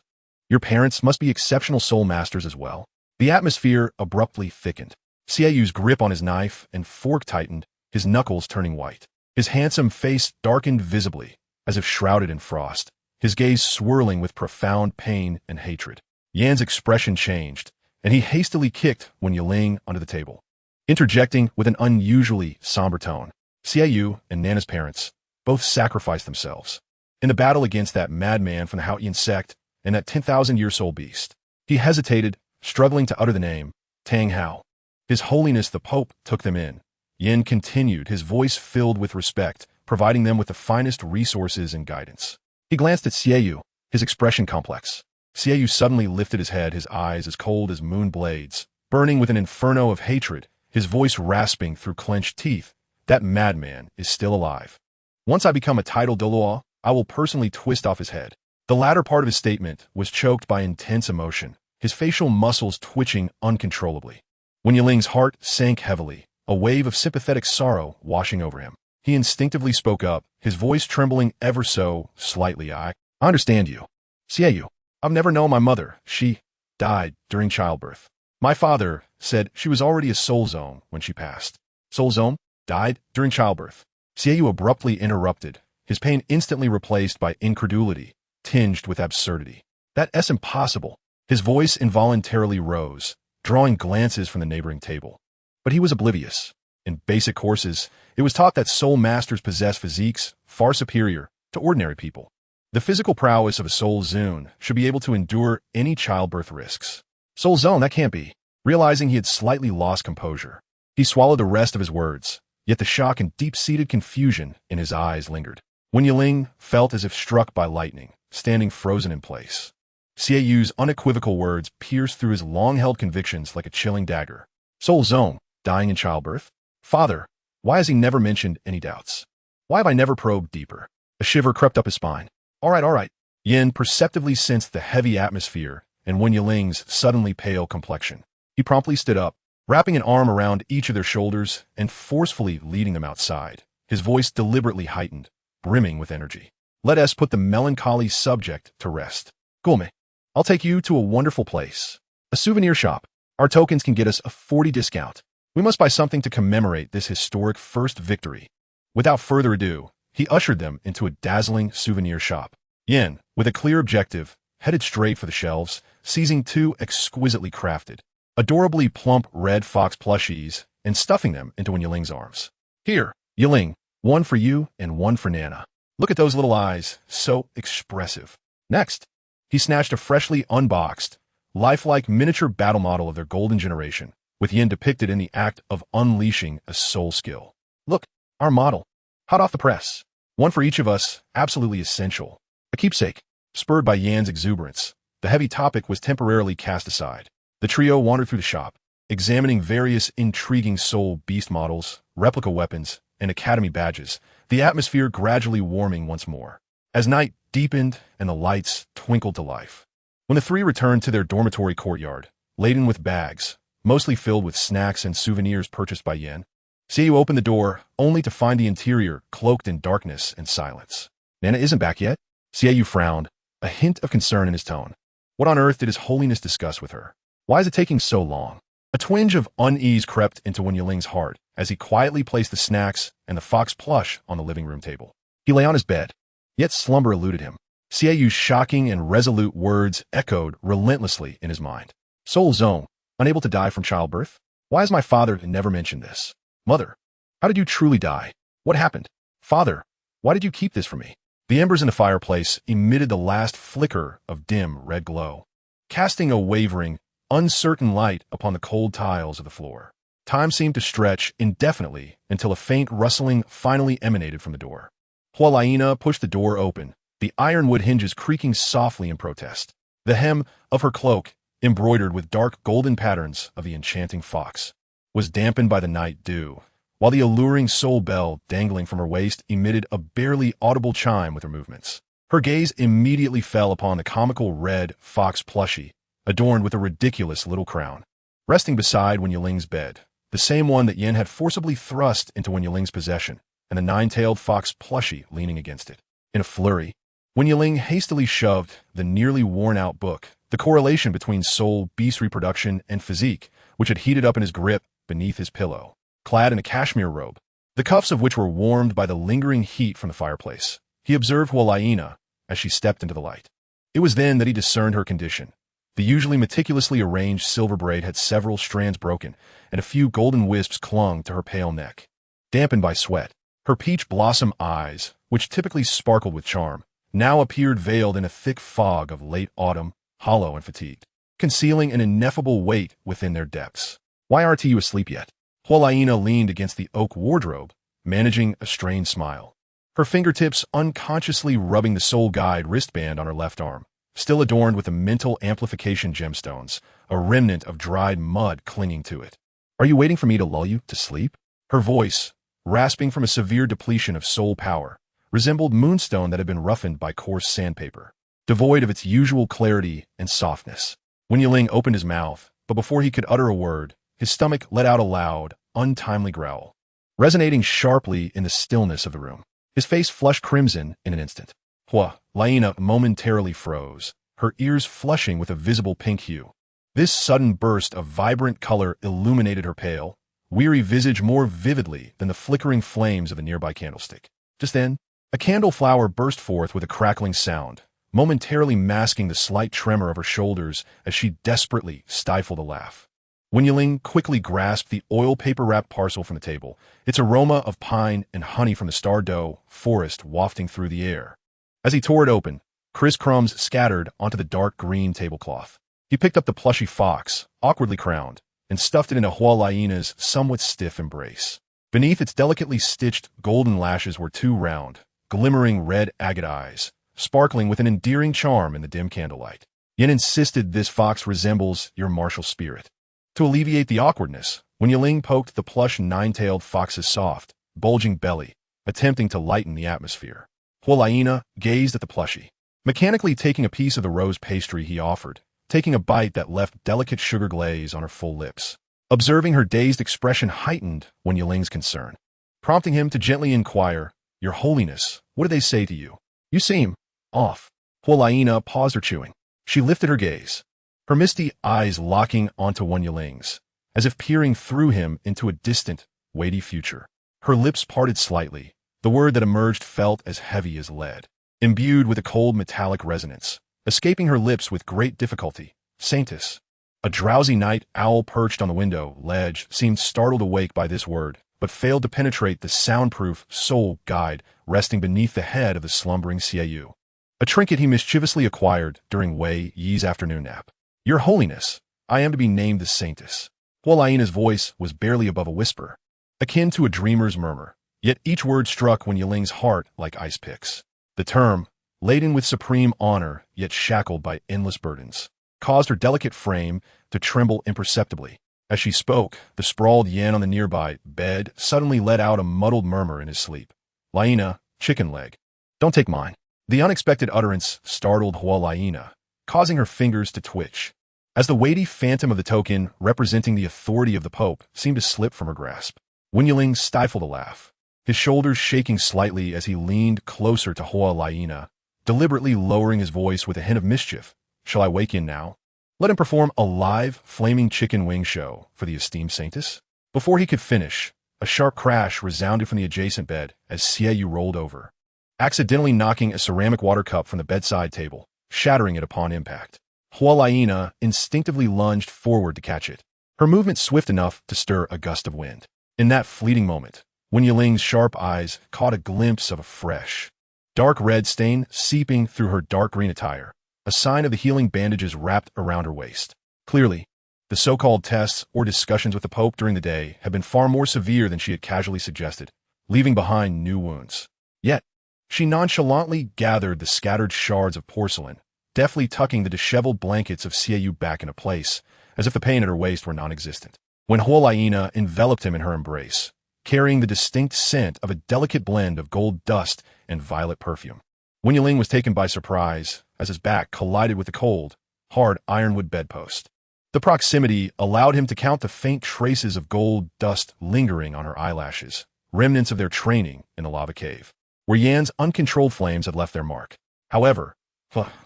your parents must be exceptional soul masters as well. The atmosphere abruptly thickened. Xiaoyu's grip on his knife and fork tightened, his knuckles turning white. His handsome face darkened visibly, as if shrouded in frost, his gaze swirling with profound pain and hatred. Yan's expression changed, and he hastily kicked Wen Yiling under the table, interjecting with an unusually somber tone. Xiaoyu and Nana's parents both sacrificed themselves in the battle against that madman from the Haotian sect and that 10,000-year soul beast. He hesitated, struggling to utter the name, Tang Hao. His Holiness the Pope took them in. Yin continued, his voice filled with respect, providing them with the finest resources and guidance. He glanced at Xiaoyu, his expression complex. Xiaoyu suddenly lifted his head, his eyes as cold as moon blades, burning with an inferno of hatred, his voice rasping through clenched teeth. That madman is still alive. Once I become a title Douluo, I will personally twist off his head. The latter part of his statement was choked by intense emotion, his facial muscles twitching uncontrollably. Wen Yiling's heart sank heavily, a wave of sympathetic sorrow washing over him. He instinctively spoke up, his voice trembling ever so slightly. I understand you. Xiaoyu, I've never known my mother. She died during childbirth. My father said she was already a soul zone when she passed. Soul zone? Died during childbirth. Xiaoyu abruptly interrupted, his pain instantly replaced by incredulity, tinged with absurdity. That's impossible. His voice involuntarily rose, drawing glances from the neighboring table. But he was oblivious. In basic courses, it was taught that soul masters possess physiques far superior to ordinary people. The physical prowess of a soul zone should be able to endure any childbirth risks. Soul zone, that can't be. Realizing he had slightly lost composure, he swallowed the rest of his words, yet the shock and deep-seated confusion in his eyes lingered. Wen Yiling felt as if struck by lightning, standing frozen in place. Xiaoyu's unequivocal words pierced through his long-held convictions like a chilling dagger. Soul zone, dying in childbirth? Father, why has he never mentioned any doubts? Why have I never probed deeper? A shiver crept up his spine. All right. Yin perceptibly sensed the heavy atmosphere and Wen Yiling's suddenly pale complexion. He promptly stood up, wrapping an arm around each of their shoulders and forcefully leading them outside, his voice deliberately heightened, brimming with energy. Let us put the melancholy subject to rest. Gulme, I'll take you to a wonderful place. A souvenir shop. Our tokens can get us a 40% discount. We must buy something to commemorate this historic first victory. Without further ado, he ushered them into a dazzling souvenir shop. Yin, with a clear objective, headed straight for the shelves, seizing two exquisitely crafted, adorably plump red fox plushies and stuffing them into Wen Yiling's arms. Here, Yiling, one for you and one for Nana. Look at those little eyes, so expressive. Next, he snatched a freshly unboxed, lifelike miniature battle model of their golden generation, with Yin depicted in the act of unleashing a soul skill. Look, our model. Hot off the press. One for each of us, absolutely essential. A keepsake. Spurred by Yan's exuberance, the heavy topic was temporarily cast aside. The trio wandered through the shop, examining various intriguing soul beast models, replica weapons, and academy badges, the atmosphere gradually warming once more. As night deepened and the lights twinkled to life. When the three returned to their dormitory courtyard, laden with bags, mostly filled with snacks and souvenirs purchased by Yan, Xiaoyu opened the door, only to find the interior cloaked in darkness and silence. Nana isn't back yet? Xiaoyu frowned, a hint of concern in his tone. What on earth did His Holiness discuss with her? Why is it taking so long? A twinge of unease crept into Wen Yiling's heart as he quietly placed the snacks and the fox plush on the living room table. He lay on his bed, yet slumber eluded him. Xiaoyu's shocking and resolute words echoed relentlessly in his mind. Soul Zone, unable to die from childbirth? Why has my father never mentioned this? Mother, how did you truly die? What happened? Father, why did you keep this from me? The embers in the fireplace emitted the last flicker of dim red glow, casting a wavering, uncertain light upon the cold tiles of the floor. Time seemed to stretch indefinitely until a faint rustling finally emanated from the door. Hu Liena pushed the door open, the ironwood hinges creaking softly in protest. The hem of her cloak, embroidered with dark golden patterns of the enchanting fox, was dampened by the night dew, while the alluring soul bell dangling from her waist emitted a barely audible chime with her movements. Her gaze immediately fell upon the comical red fox plushie, adorned with a ridiculous little crown, resting beside Wen Yiling's bed, the same one that Yin had forcibly thrust into Wen Yiling's possession, and the nine-tailed fox plushie leaning against it. In a flurry, Wen Yiling hastily shoved the nearly worn-out book, The Correlation Between Soul, Beast Reproduction, and Physique, which had heated up in his grip, beneath his pillow. Clad in a cashmere robe, the cuffs of which were warmed by the lingering heat from the fireplace, he observed Hu Liena as she stepped into the light. It was then that he discerned her condition. The usually meticulously arranged silver braid had several strands broken, and a few golden wisps clung to her pale neck. Dampened by sweat, her peach blossom eyes, which typically sparkled with charm, now appeared veiled in a thick fog of late autumn, hollow and fatigued, concealing an ineffable weight within their depths. Why aren't you asleep yet? Hu Liena leaned against the oak wardrobe, managing a strained smile, her fingertips unconsciously rubbing the Soul Guide wristband on her left arm, still adorned with the mental amplification gemstones, a remnant of dried mud clinging to it. Are you waiting for me to lull you to sleep? Her voice, rasping from a severe depletion of soul power, resembled moonstone that had been roughened by coarse sandpaper, devoid of its usual clarity and softness. Wen Yiling opened his mouth, but before he could utter a word, his stomach let out a loud, untimely growl, resonating sharply in the stillness of the room. His face flushed crimson in an instant. Hu Liena momentarily froze, her ears flushing with a visible pink hue. This sudden burst of vibrant color illuminated her pale, weary visage more vividly than the flickering flames of the nearby candlestick. Just then, a candle flower burst forth with a crackling sound, momentarily masking the slight tremor of her shoulders as she desperately stifled a laugh. Wen Yiling quickly grasped the oil paper-wrapped parcel from the table, its aroma of pine and honey from the star-dough forest wafting through the air. As he tore it open, crumbs scattered onto the dark green tablecloth. He picked up the plushy fox, awkwardly crowned, and stuffed it into Hu Liena's somewhat stiff embrace. Beneath its delicately stitched golden lashes were two round, glimmering red agate eyes, sparkling with an endearing charm in the dim candlelight. Yin insisted this fox resembles your martial spirit. To alleviate the awkwardness, When Yiling poked the plush nine-tailed fox's soft, bulging belly, attempting to lighten the atmosphere. Hu Liena gazed at the plushie, mechanically taking a piece of the rose pastry he offered, taking a bite that left delicate sugar glaze on her full lips. Observing her dazed expression heightened when Yiling's concern, prompting him to gently inquire, "Your Holiness, what do they say to you? You seem off." Hu Liena paused her chewing. She lifted her gaze, her misty eyes locking onto Yiling's, as if peering through him into a distant, weighty future. Her lips parted slightly. The word that emerged felt as heavy as lead, imbued with a cold metallic resonance, escaping her lips with great difficulty. "Saintess." A drowsy night owl perched on the window ledge seemed startled awake by this word, but failed to penetrate the soundproof soul guide resting beneath the head of the slumbering Xiaoyu, a trinket he mischievously acquired during Wei Yi's afternoon nap. "Your Holiness, I am to be named the Saintess." Hu Liena's voice was barely above a whisper, akin to a dreamer's murmur, yet each word struck Yiling's heart like ice picks. The term, laden with supreme honor yet shackled by endless burdens, caused her delicate frame to tremble imperceptibly. As she spoke, the sprawled Yan on the nearby bed suddenly let out a muddled murmur in his sleep. "Liena, chicken leg. Don't take mine." The unexpected utterance startled Hu Liena, causing her fingers to twitch, as the weighty phantom of the token representing the authority of the Pope seemed to slip from her grasp. Yiling stifled a laugh, his shoulders shaking slightly as he leaned closer to Hu Liena, deliberately lowering his voice with a hint of mischief. "Shall I wake in now? Let him perform a live, flaming chicken wing show for the esteemed Saintess?" Before he could finish, a sharp crash resounded from the adjacent bed as Xiaoyu rolled over, accidentally knocking a ceramic water cup from the bedside table, shattering it upon impact. Hu Liena instinctively lunged forward to catch it, her movement swift enough to stir a gust of wind. In that fleeting moment, Yiling's sharp eyes caught a glimpse of a fresh, dark red stain seeping through her dark green attire, a sign of the healing bandages wrapped around her waist. Clearly, the so-called tests or discussions with the Pope during the day had been far more severe than she had casually suggested, leaving behind new wounds. Yet, she nonchalantly gathered the scattered shards of porcelain, deftly tucking the disheveled blankets of Xiaoyu back into place, as if the pain at her waist were non-existent. When Hu Liena enveloped him in her embrace, carrying the distinct scent of a delicate blend of gold dust and violet perfume, Yiling was taken by surprise as his back collided with the cold, hard ironwood bedpost. The proximity allowed him to count the faint traces of gold dust lingering on her eyelashes, remnants of their training in the lava cave, where Yan's uncontrolled flames had left their mark. However,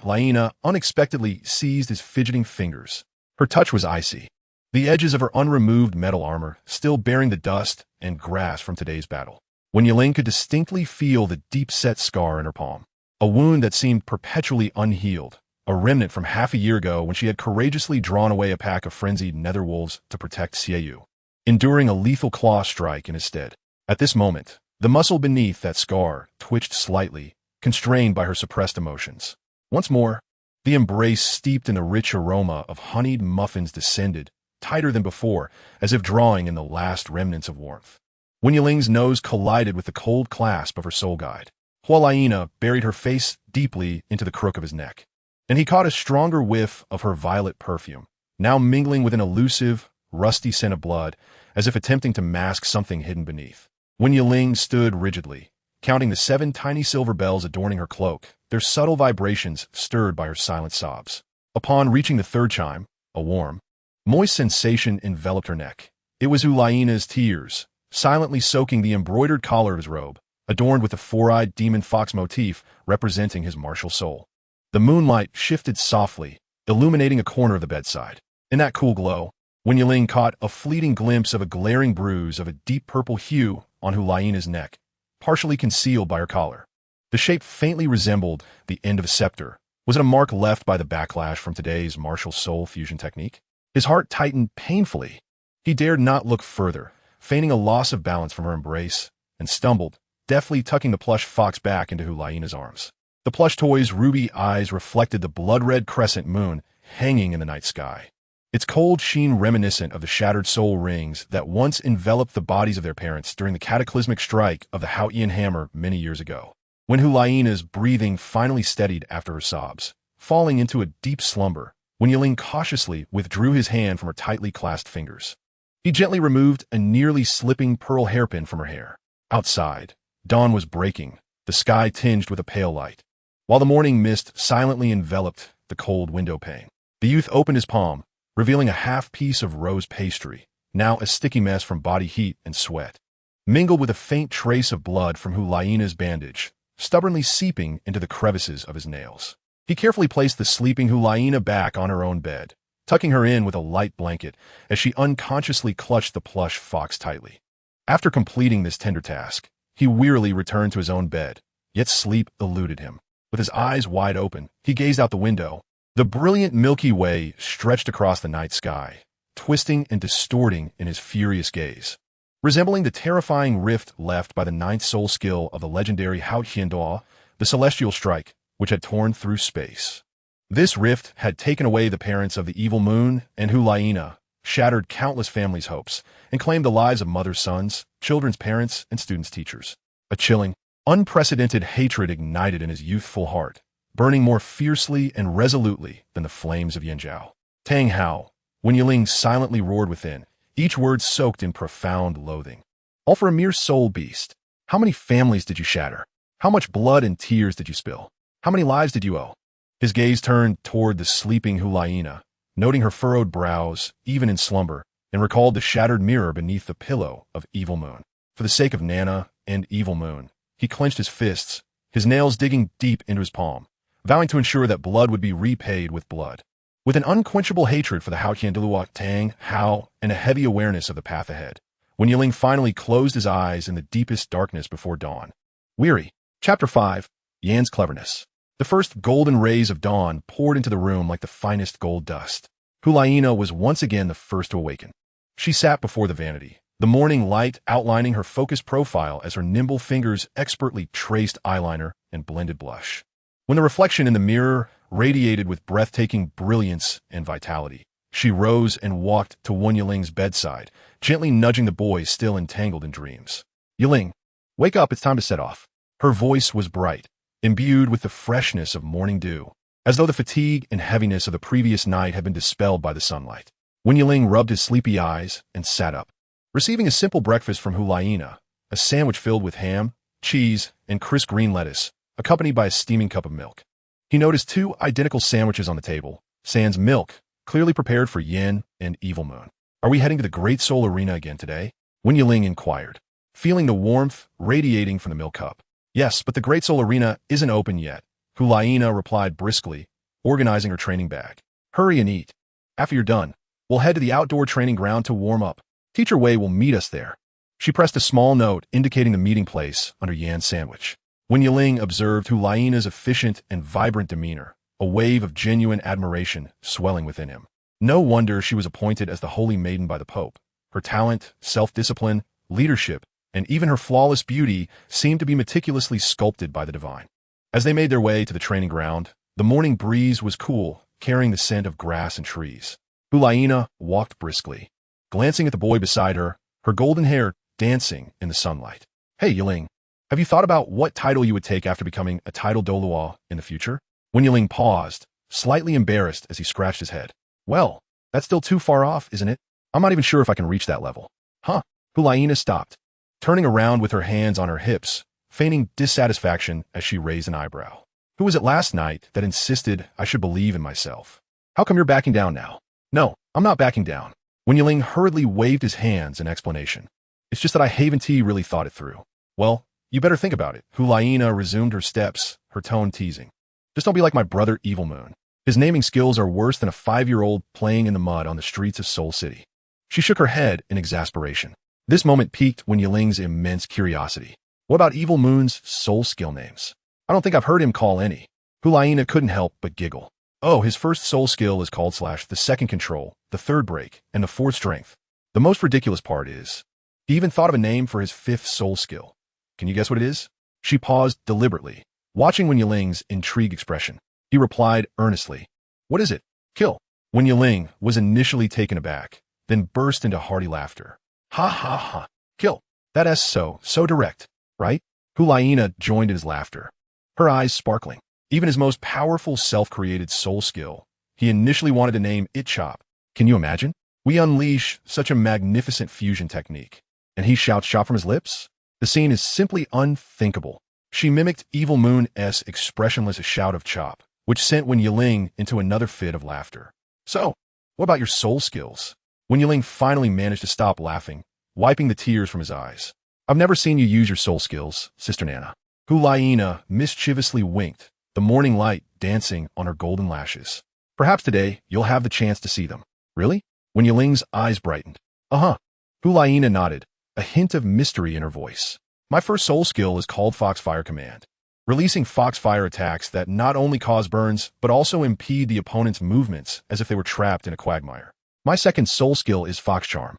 Liena unexpectedly seized his fidgeting fingers. Her touch was icy, the edges of her unremoved metal armor still bearing the dust and grass from today's battle. Yiling could distinctly feel the deep-set scar in her palm, a wound that seemed perpetually unhealed, a remnant from half a year ago when she had courageously drawn away a pack of frenzied nether wolves to protect Xiaoyu, enduring a lethal claw strike in his stead. At this moment, the muscle beneath that scar twitched slightly, constrained by her suppressed emotions. Once more, the embrace steeped in the rich aroma of honeyed muffins descended, tighter than before, as if drawing in the last remnants of warmth. Yiling's nose collided with the cold clasp of her soul guide. Hu Liena buried her face deeply into the crook of his neck, and he caught a stronger whiff of her violet perfume, now mingling with an elusive, rusty scent of blood, as if attempting to mask something hidden beneath. Yiling stood rigidly, counting the 7 tiny silver bells adorning her cloak, their subtle vibrations stirred by her silent sobs. Upon reaching the 3rd chime, a warm, moist sensation enveloped her neck. It was Hu Liena's tears, silently soaking the embroidered collar of his robe, adorned with a 4-eyed demon fox motif representing his martial soul. The moonlight shifted softly, illuminating a corner of the bedside. In that cool glow, Yiling caught a fleeting glimpse of a glaring bruise of a deep purple hue on Hu Liena's neck, partially concealed by her collar. The shape faintly resembled the end of a scepter. Was it a mark left by the backlash from today's martial soul fusion technique? His heart tightened painfully. He dared not look further, feigning a loss of balance from her embrace, and stumbled, deftly tucking the plush fox back into Hu Liena's arms. The plush toy's ruby eyes reflected the blood-red crescent moon hanging in the night sky, its cold sheen reminiscent of the shattered soul rings that once enveloped the bodies of their parents during the cataclysmic strike of the Haotian hammer many years ago. When Hu Liena's breathing finally steadied after her sobs, falling into a deep slumber, Yiling cautiously withdrew his hand from her tightly clasped fingers. He gently removed a nearly slipping pearl hairpin from her hair. Outside, dawn was breaking, the sky tinged with a pale light, while the morning mist silently enveloped the cold window pane. The youth opened his palm, revealing a half-piece of rose pastry, now a sticky mess from body heat and sweat, mingled with a faint trace of blood from Hu Liena's bandage, stubbornly seeping into the crevices of his nails. He carefully placed the sleeping Hu Liena back on her own bed, tucking her in with a light blanket as she unconsciously clutched the plush fox tightly. After completing this tender task, he wearily returned to his own bed, yet sleep eluded him. With his eyes wide open, he gazed out the window. The brilliant Milky Way stretched across the night sky, twisting and distorting in his furious gaze, resembling the terrifying rift left by the ninth soul skill of the legendary Hu Liena, the celestial strike, which had torn through space. This rift had taken away the parents of the evil moon, and Hu Liena, shattered countless families' hopes, and claimed the lives of mothers' sons, children's parents, and students' teachers. A chilling, unprecedented hatred ignited in his youthful heart, burning more fiercely and resolutely than the flames of Yanjiao. Tang Hao, when Yiling silently roared within, each word soaked in profound loathing. All for a mere soul beast. How many families did you shatter? How much blood and tears did you spill? How many lives did you owe? His gaze turned toward the sleeping Hu Liena, noting her furrowed brows, even in slumber, and recalled the shattered mirror beneath the pillow of Evil Moon. For the sake of Nana and Evil Moon, he clenched his fists, his nails digging deep into his palm, vowing to ensure that blood would be repaid with blood. With an unquenchable hatred for the Hu Liena, Tang, Hao, and a heavy awareness of the path ahead, when Yiling finally closed his eyes in the deepest darkness before dawn. Weary. Chapter 5. Yan's Cleverness. The first golden rays of dawn poured into the room like the finest gold dust. Hu Liena was once again the first to awaken. She sat before the vanity, the morning light outlining her focused profile as her nimble fingers expertly traced eyeliner and blended blush. When the reflection in the mirror radiated with breathtaking brilliance and vitality, she rose and walked to Wen Yiling's bedside, gently nudging the boy still entangled in dreams. Yiling, wake up, it's time to set off. Her voice was bright, imbued with the freshness of morning dew, as though the fatigue and heaviness of the previous night had been dispelled by the sunlight. Wen Yiling rubbed his sleepy eyes and sat up, receiving a simple breakfast from Hu Liena, a sandwich filled with ham, cheese, and crisp green lettuce, accompanied by a steaming cup of milk. He noticed two identical sandwiches on the table, sans milk, clearly prepared for Yin and Evil Moon. Are we heading to the Great Soul Arena again today? Wen Yiling inquired, feeling the warmth radiating from the milk cup. Yes, but the Great Soul Arena isn't open yet, Hu Liena replied briskly, organizing her training bag. Hurry and eat. After you're done, we'll head to the outdoor training ground to warm up. Teacher Wei will meet us there. She pressed a small note indicating the meeting place under Yan's sandwich. Wen Yiling observed Hu Liena's efficient and vibrant demeanor, a wave of genuine admiration swelling within him. No wonder she was appointed as the Holy Maiden by the Pope. Her talent, self-discipline, leadership, and even her flawless beauty seemed to be meticulously sculpted by the divine. As they made their way to the training ground, the morning breeze was cool, carrying the scent of grass and trees. Hu Liena walked briskly, glancing at the boy beside her, her golden hair dancing in the sunlight. Hey, Yiling, have you thought about what title you would take after becoming a titled Douluo in the future? Wen Yiling paused, slightly embarrassed as he scratched his head. Well, that's still too far off, isn't it? I'm not even sure if I can reach that level. Huh? Hu Liena stopped, turning around with her hands on her hips, feigning dissatisfaction as she raised an eyebrow. Who was it last night that insisted I should believe in myself? How come you're backing down now? No, I'm not backing down. Wen Yiling hurriedly waved his hands in explanation. It's just that I haven't really thought it through. Well, you better think about it. Hu Liena resumed her steps, her tone teasing. Just don't be like my brother Evil Moon. His naming skills are worse than a 5-year-old playing in the mud on the streets of Seoul City. She shook her head in exasperation. This moment piqued Wen Yiling's immense curiosity. What about Evil Moon's soul skill names? I don't think I've heard him call any. Hu Liena couldn't help but giggle. Oh, his first soul skill is called / the second control, the third break, and the fourth strength. The most ridiculous part is, he even thought of a name for his fifth soul skill. Can you guess what it is? She paused deliberately, watching Wen Yiling's intrigued expression. He replied earnestly. What is it? Kill. Wen Yiling was initially taken aback, then burst into hearty laughter. Ha ha ha. Kill. That's so direct, right? Hu Liena joined in his laughter, her eyes sparkling. Even his most powerful self-created soul skill, he initially wanted to name it Chop. Can you imagine? We unleash such a magnificent fusion technique. And he shouts shot from his lips? The scene is simply unthinkable. She mimicked Evil Moon's expressionless shout of chop, which sent Wen Yiling into another fit of laughter. So, what about your soul skills? Wen Yiling finally managed to stop laughing, wiping the tears from his eyes. I've never seen you use your soul skills, Sister Nana. Hu Liena mischievously winked, the morning light dancing on her golden lashes. Perhaps today you'll have the chance to see them. Really? Wen Yiling's eyes brightened. Uh-huh. Hu Liena nodded, a hint of mystery in her voice. My first soul skill is called Foxfire Command, releasing Foxfire attacks that not only cause burns, but also impede the opponent's movements as if they were trapped in a quagmire. My second soul skill is Fox Charm.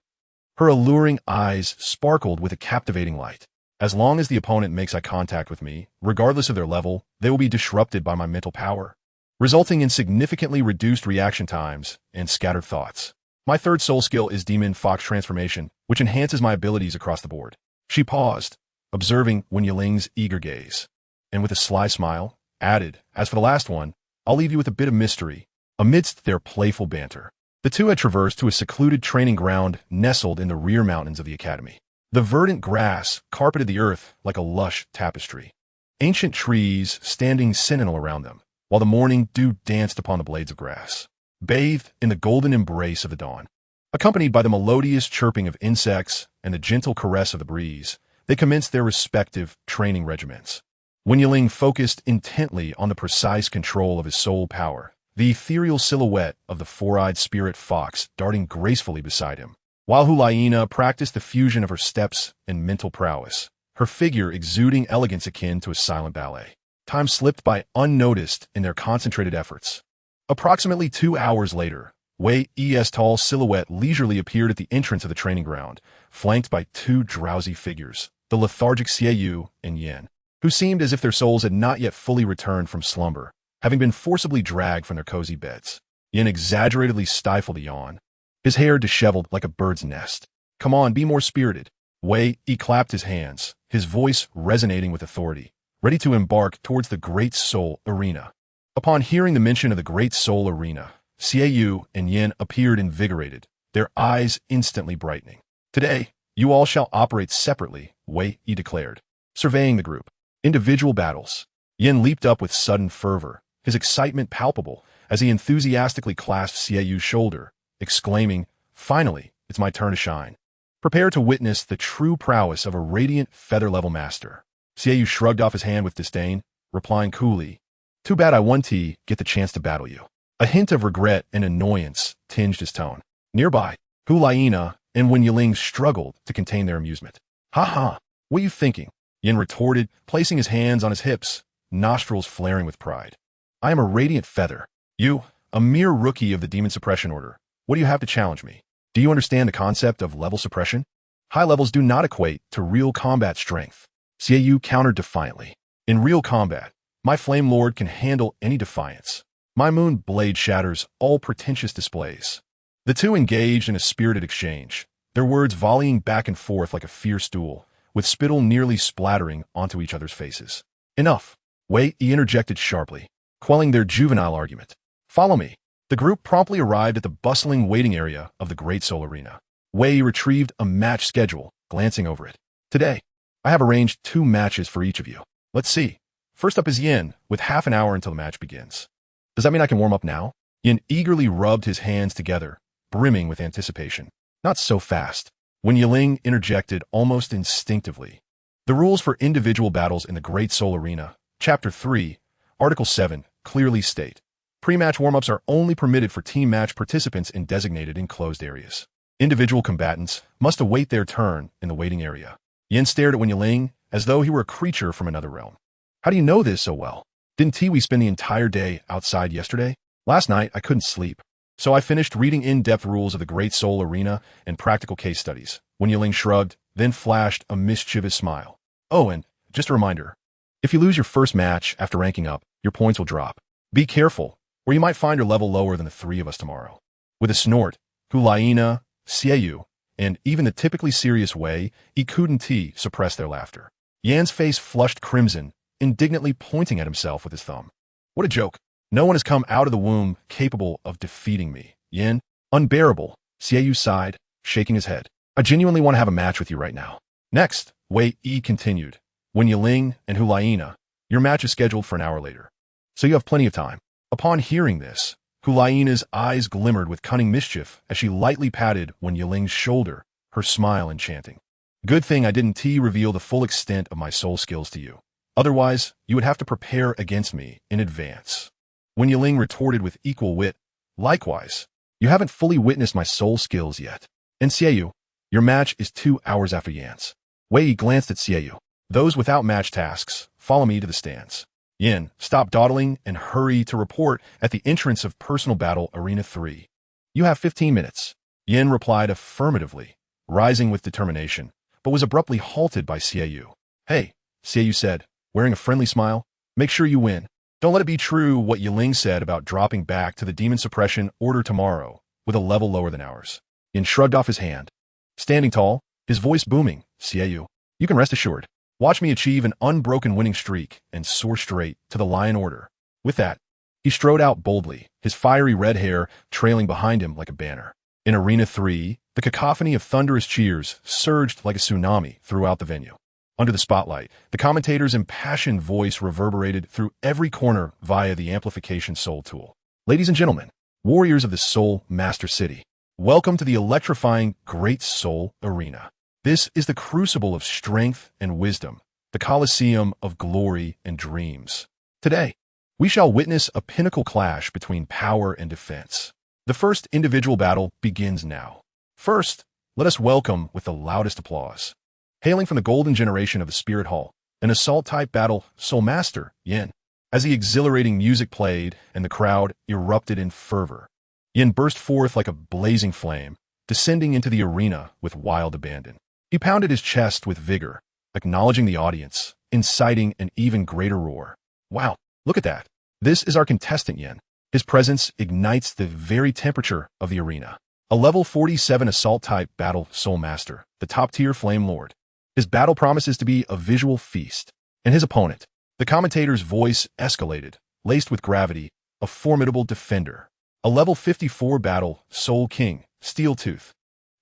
Her alluring eyes sparkled with a captivating light. As long as the opponent makes eye contact with me, regardless of their level, they will be disrupted by my mental power, resulting in significantly reduced reaction times and scattered thoughts. My third soul skill is Demon Fox Transformation, which enhances my abilities across the board. She paused, observing Wen Yiling's eager gaze, and with a sly smile, added, as for the last one, I'll leave you with a bit of mystery. Amidst their playful banter, the two had traversed to a secluded training ground nestled in the rear mountains of the academy. The verdant grass carpeted the earth like a lush tapestry, ancient trees standing sentinel around them, while the morning dew danced upon the blades of grass, bathed in the golden embrace of the dawn. Accompanied by the melodious chirping of insects and the gentle caress of the breeze, they commenced their respective training regiments. Wen Yiling focused intently on the precise control of his soul power, the ethereal silhouette of the four-eyed spirit fox darting gracefully beside him, while Hu Liena practiced the fusion of her steps and mental prowess, her figure exuding elegance akin to a silent ballet. Time slipped by unnoticed in their concentrated efforts. Approximately 2 hours later, Wei Yi's tall silhouette leisurely appeared at the entrance of the training ground, flanked by two drowsy figures, the lethargic Xiaoyu and Yan, who seemed as if their souls had not yet fully returned from slumber, having been forcibly dragged from their cozy beds. Yan exaggeratedly stifled a yawn, his hair disheveled like a bird's nest. Come on, be more spirited. Wei Yi clapped his hands, his voice resonating with authority, ready to embark towards the Great Soul Arena. Upon hearing the mention of the Great Soul Arena, Xiaoyu and Yan appeared invigorated, their eyes instantly brightening. Today, you all shall operate separately, Wei Yi declared, surveying the group. Individual battles. Yan leaped up with sudden fervor, his excitement palpable as he enthusiastically clasped Xiaoyu's shoulder, exclaiming, finally, it's my turn to shine. Prepare to witness the true prowess of a radiant feather-level master. Xiaoyu shrugged off his hand with disdain, replying coolly, too bad I won't get the chance to battle you. A hint of regret and annoyance tinged his tone. Nearby, Hu Liena and Wen Yiling struggled to contain their amusement. Ha ha, what are you thinking? Yan retorted, placing his hands on his hips, nostrils flaring with pride. I am a radiant feather. You, a mere rookie of the Demon Suppression Order. What do you have to challenge me? Do you understand the concept of level suppression? High levels do not equate to real combat strength. Xiaoyu countered defiantly. In real combat, my Flame Lord can handle any defiance. My moon blade shatters all pretentious displays. The two engaged in a spirited exchange, their words volleying back and forth like a fierce duel, with spittle nearly splattering onto each other's faces. Enough, Wei Yi interjected sharply, quelling their juvenile argument. Follow me. The group promptly arrived at the bustling waiting area of the Great Soul Arena. Wei Yi retrieved a match schedule, glancing over it. Today, I have arranged 2 matches for each of you. Let's see. First up is Yin, with half an hour until the match begins. Does that mean I can warm up now? Yin eagerly rubbed his hands together, brimming with anticipation. Not so fast. Wen Yiling interjected almost instinctively. The rules for individual battles in the Great Soul Arena, Chapter 3, Article 7, clearly state, pre-match warm-ups are only permitted for team match participants in designated enclosed areas. Individual combatants must await their turn in the waiting area. Yin stared at Wen Yiling as though he were a creature from another realm. How do you know this so well? Didn't Tiwi spend the entire day outside yesterday? Last night, I couldn't sleep. So I finished reading in-depth rules of the Great Soul Arena and practical case studies. Wen Yiling shrugged, then flashed a mischievous smile. Oh, and just a reminder, if you lose your first match after ranking up, your points will drop. Be careful, or you might find your level lower than the 3 of us tomorrow. With a snort, Hu Liena, Xiaoyu, and even the typically serious Wei Yi suppressed their laughter. Yan's face flushed crimson, indignantly pointing at himself with his thumb. What a joke. No one has come out of the womb capable of defeating me. Yan, unbearable. Xiaoyu sighed, shaking his head. I genuinely want to have a match with you right now. Next, Wei Yi continued. When Yiling and Hu Liena, your match is scheduled for an hour later. So you have plenty of time. Upon hearing this, Hu Liena's eyes glimmered with cunning mischief as she lightly patted Wen Yiling's shoulder, her smile enchanting. Good thing I didn't reveal the full extent of my soul skills to you. Otherwise, you would have to prepare against me in advance. Wen Yiling retorted with equal wit. Likewise, you haven't fully witnessed my soul skills yet. And Xiaoyu, your match is 2 hours after Yan's. Wei Yi glanced at Xiaoyu. Those without match tasks, follow me to the stands. Yin, stop dawdling and hurry to report at the entrance of Personal Battle Arena 3. You have 15 minutes. Yin replied affirmatively, rising with determination, but was abruptly halted by Xiaoyu. Hey, Xiaoyu said, wearing a friendly smile, make sure you win. Don't let it be true what Yiling said about dropping back to the demon suppression order tomorrow with a level lower than ours. Yin shrugged off his hand. Standing tall, his voice booming, Xiaoyu, you can rest assured. Watch me achieve an unbroken winning streak and soar straight to the Lion Order. With that, he strode out boldly, his fiery red hair trailing behind him like a banner. In Arena 3, the cacophony of thunderous cheers surged like a tsunami throughout the venue. Under the spotlight, the commentator's impassioned voice reverberated through every corner via the amplification soul tool. Ladies and gentlemen, warriors of the Soul Master City, welcome to the electrifying Great Soul Arena. This is the crucible of strength and wisdom, the Colosseum of glory and dreams. Today, we shall witness a pinnacle clash between power and defense. The first individual battle begins now. First, let us welcome with the loudest applause. Hailing from the golden generation of the Spirit Hall, an assault-type battle, Soul Master, Yin. As the exhilarating music played and the crowd erupted in fervor, Yin burst forth like a blazing flame, descending into the arena with wild abandon. He pounded his chest with vigor, acknowledging the audience, inciting an even greater roar. Wow, look at that. This is our contestant Yin. His presence ignites the very temperature of the arena. A level 47 assault-type battle Soul Master, the top-tier Flame Lord. His battle promises to be a visual feast. And his opponent, the commentator's voice escalated, laced with gravity, a formidable defender. A level 54 battle Soul King, Steel Tooth.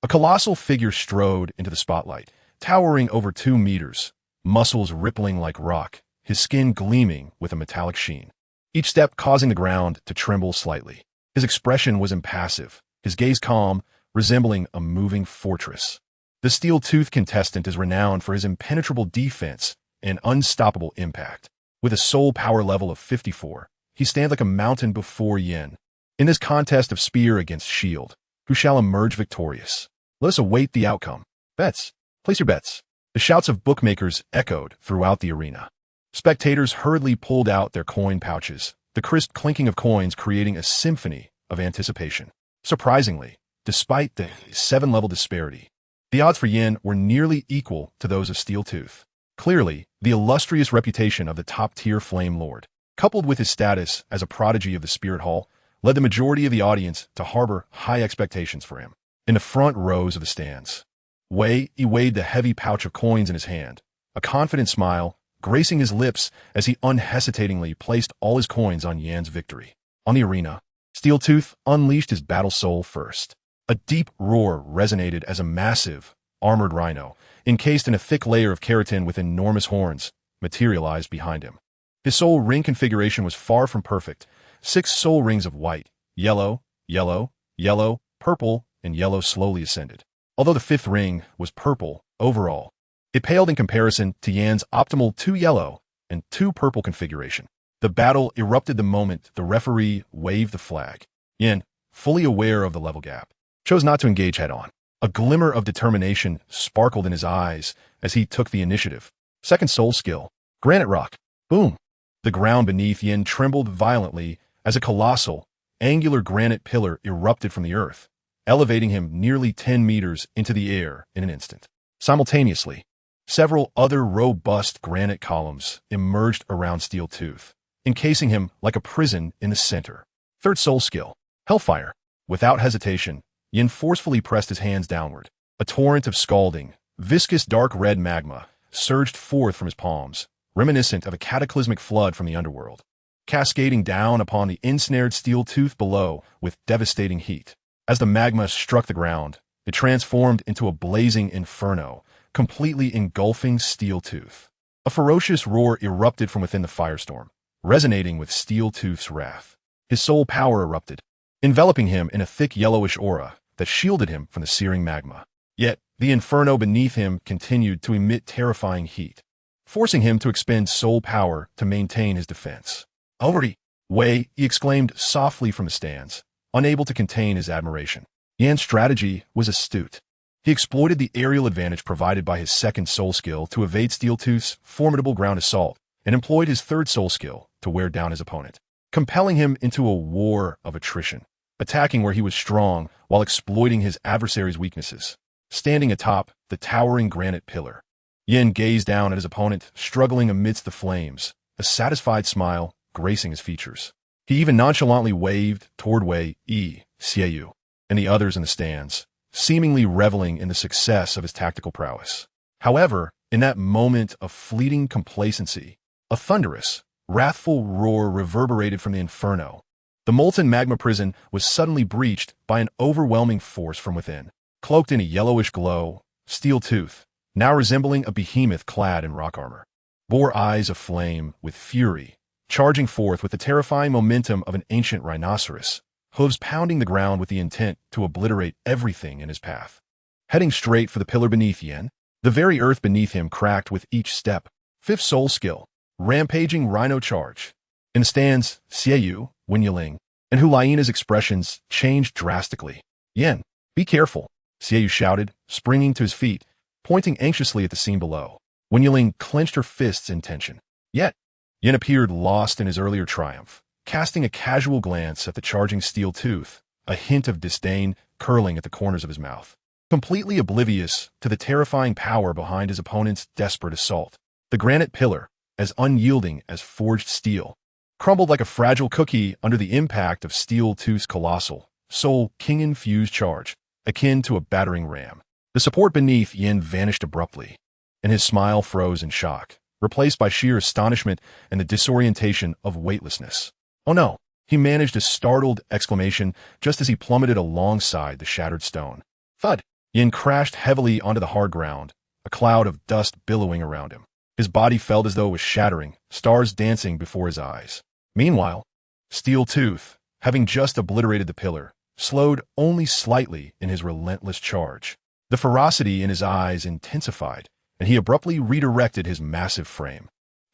A colossal figure strode into the spotlight, towering over 2 meters, muscles rippling like rock, his skin gleaming with a metallic sheen. Each step causing the ground to tremble slightly. His expression was impassive, his gaze calm, resembling a moving fortress. The Steel Tooth contestant is renowned for his impenetrable defense and unstoppable impact. With a soul power level of 54, he stands like a mountain before Yin. In this contest of spear against shield, who shall emerge victorious? Let us await the outcome. Bets. Place your bets. The shouts of bookmakers echoed throughout the arena. Spectators hurriedly pulled out their coin pouches, the crisp clinking of coins creating a symphony of anticipation. Surprisingly, despite the 7-level disparity, the odds for Yin were nearly equal to those of Steel Tooth. Clearly, the illustrious reputation of the top-tier Flame Lord, coupled with his status as a prodigy of the Spirit Hall, led the majority of the audience to harbor high expectations for him. In the front rows of the stands, Wei Yi weighed the heavy pouch of coins in his hand, a confident smile gracing his lips as he unhesitatingly placed all his coins on Yan's victory. On the arena, Steel Tooth unleashed his battle soul first. A deep roar resonated as a massive, armored rhino, encased in a thick layer of keratin with enormous horns, materialized behind him. His soul ring configuration was far from perfect. 6 soul rings of white, yellow, yellow, yellow, purple, and yellow slowly ascended. Although the 5th ring was purple overall, it paled in comparison to Yan's optimal 2 yellow and 2 purple configuration. The battle erupted the moment the referee waved the flag. Yan, fully aware of the level gap, chose not to engage head-on. A glimmer of determination sparkled in his eyes as he took the initiative. Second soul skill, Granite Rock. Boom! The ground beneath Yin trembled violently as a colossal, angular granite pillar erupted from the earth, elevating him nearly 10 meters into the air in an instant. Simultaneously, several other robust granite columns emerged around Steel Tooth, encasing him like a prison in the center. Third soul skill, Hellfire. Without hesitation, Yin forcefully pressed his hands downward. A torrent of scalding, viscous dark red magma surged forth from his palms, reminiscent of a cataclysmic flood from the underworld, cascading down upon the ensnared Steel Tooth below with devastating heat. As the magma struck the ground, it transformed into a blazing inferno, completely engulfing Steel Tooth. A ferocious roar erupted from within the firestorm, resonating with Steel Tooth's wrath. His soul power erupted, enveloping him in a thick yellowish aura that shielded him from the searing magma. Yet, the inferno beneath him continued to emit terrifying heat, forcing him to expend soul power to maintain his defense. "Already, Wei," he exclaimed softly from the stands, unable to contain his admiration. Yan's strategy was astute. He exploited the aerial advantage provided by his second soul skill to evade Steel Tooth's formidable ground assault, and employed his third soul skill to wear down his opponent, compelling him into a war of attrition, attacking where he was strong while exploiting his adversary's weaknesses. Standing atop the towering granite pillar, Yin gazed down at his opponent, struggling amidst the flames, a satisfied smile gracing his features. He even nonchalantly waved toward Wei Xiaoyu and the others in the stands, seemingly reveling in the success of his tactical prowess. However, in that moment of fleeting complacency, a thunderous, wrathful roar reverberated from the inferno. The molten magma prison was suddenly breached by an overwhelming force from within. Cloaked in a yellowish glow, Steel Tooth, now resembling a behemoth clad in rock armor, bore eyes aflame with fury, charging forth with the terrifying momentum of an ancient rhinoceros, hooves pounding the ground with the intent to obliterate everything in his path. Heading straight for the pillar beneath Yin, the very earth beneath him cracked with each step. Fifth soul skill, rampaging rhino charge. In the stands, Xiaoyu, Wen Yiling, and Hu Liena's expressions changed drastically. "Yin, be careful," Xiaoyu shouted, springing to his feet, pointing anxiously at the scene below. Wen Yiling clenched her fists in tension. Yet, Yin appeared lost in his earlier triumph, casting a casual glance at the charging Steel Tooth, a hint of disdain curling at the corners of his mouth. Completely oblivious to the terrifying power behind his opponent's desperate assault, the granite pillar, as unyielding as forged steel, crumbled like a fragile cookie under the impact of Steel Tooth's colossal, soul-king-infused charge, akin to a battering ram. The support beneath Yin vanished abruptly, and his smile froze in shock, replaced by sheer astonishment and the disorientation of weightlessness. "Oh no!" He managed a startled exclamation just as he plummeted alongside the shattered stone. Thud! Yin crashed heavily onto the hard ground, a cloud of dust billowing around him. His body felt as though it was shattering, stars dancing before his eyes. Meanwhile, Steel Tooth, having just obliterated the pillar, slowed only slightly in his relentless charge. The ferocity in his eyes intensified, and he abruptly redirected his massive frame.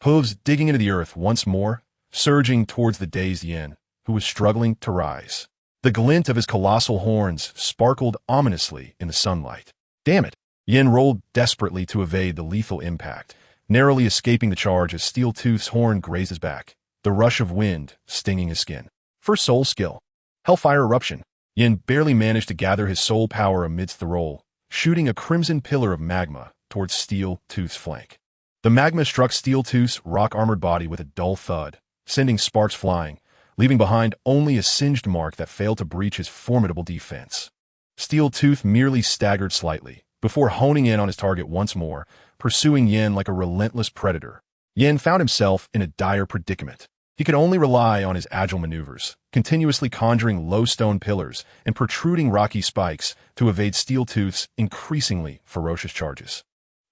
Hooves digging into the earth once more, surging towards the dazed Yin, who was struggling to rise. The glint of his colossal horns sparkled ominously in the sunlight. Damn it! Yin rolled desperately to evade the lethal impact, narrowly escaping the charge as Steel Tooth's horn grazed his back, the rush of wind stinging his skin. First soul skill, Hellfire Eruption. Yin barely managed to gather his soul power amidst the roll, shooting a crimson pillar of magma towards Steel Tooth's flank. The magma struck Steel Tooth's rock-armored body with a dull thud, sending sparks flying, leaving behind only a singed mark that failed to breach his formidable defense. Steel Tooth merely staggered slightly, before honing in on his target once more, pursuing Yin like a relentless predator. Yin found himself in a dire predicament. He could only rely on his agile maneuvers, continuously conjuring low stone pillars and protruding rocky spikes to evade Steel Tooth's increasingly ferocious charges.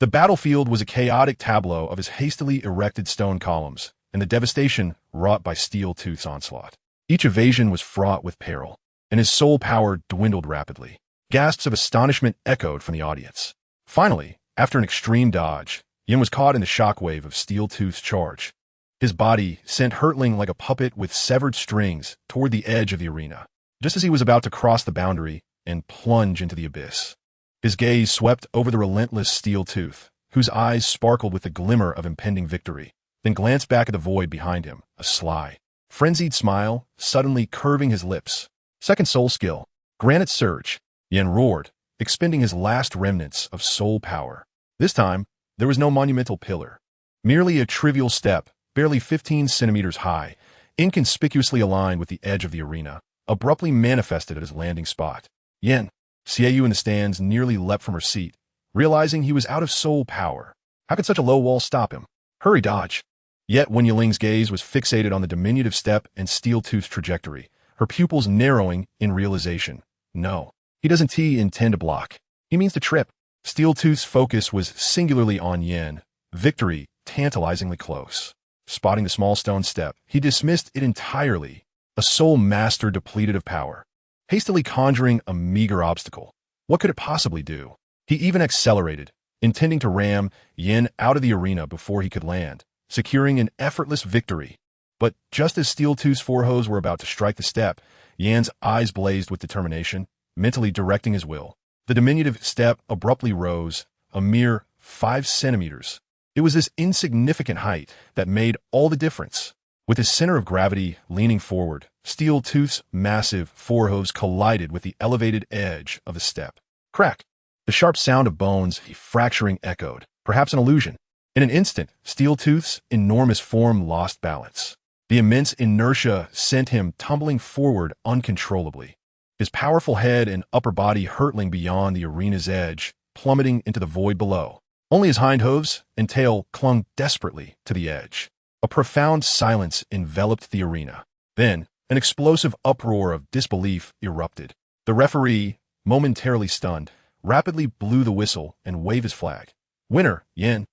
The battlefield was a chaotic tableau of his hastily erected stone columns and the devastation wrought by Steel Tooth's onslaught. Each evasion was fraught with peril, and his soul power dwindled rapidly. Gasps of astonishment echoed from the audience. Finally, after an extreme dodge, Yin was caught in the shockwave of Steel Tooth's charge. His body sent hurtling like a puppet with severed strings toward the edge of the arena, just as he was about to cross the boundary and plunge into the abyss. His gaze swept over the relentless Steel Tooth, whose eyes sparkled with the glimmer of impending victory, then glanced back at the void behind him, a sly, frenzied smile suddenly curving his lips. Second soul skill, Granite Surge. Yin roared, expending his last remnants of soul power. This time, there was no monumental pillar. Merely a trivial step, barely 15 centimeters high, inconspicuously aligned with the edge of the arena, abruptly manifested at his landing spot. Yin, Xiaoyu in the stands nearly leapt from her seat, realizing he was out of soul power. How could such a low wall stop him? Hurry, dodge! Yet Wen Yiling's gaze was fixated on the diminutive step and Steel Tooth's trajectory, her pupils narrowing in realization. No, he doesn't intend to block. He means to trip. Steeltooth's focus was singularly on Yin, victory tantalizingly close. Spotting the small stone step, he dismissed it entirely, a soul master depleted of power. Hastily conjuring a meager obstacle. What could it possibly do? He even accelerated, intending to ram Yin out of the arena before he could land, securing an effortless victory. But just as Steeltooth's forehose were about to strike the step, Yan's eyes blazed with determination, mentally directing his will. The diminutive step abruptly rose, a mere 5 centimeters. It was this insignificant height that made all the difference. With his center of gravity leaning forward, Steeltooth's massive forehose collided with the elevated edge of the step. Crack! The sharp sound of bones fracturing echoed, perhaps an illusion. In an instant, Steeltooth's enormous form lost balance. The immense inertia sent him tumbling forward uncontrollably, his powerful head and upper body hurtling beyond the arena's edge, plummeting into the void below. Only his hind hooves and tail clung desperately to the edge. A profound silence enveloped the arena. Then, an explosive uproar of disbelief erupted. The referee, momentarily stunned, rapidly blew the whistle and waved his flag. Winner, Yin.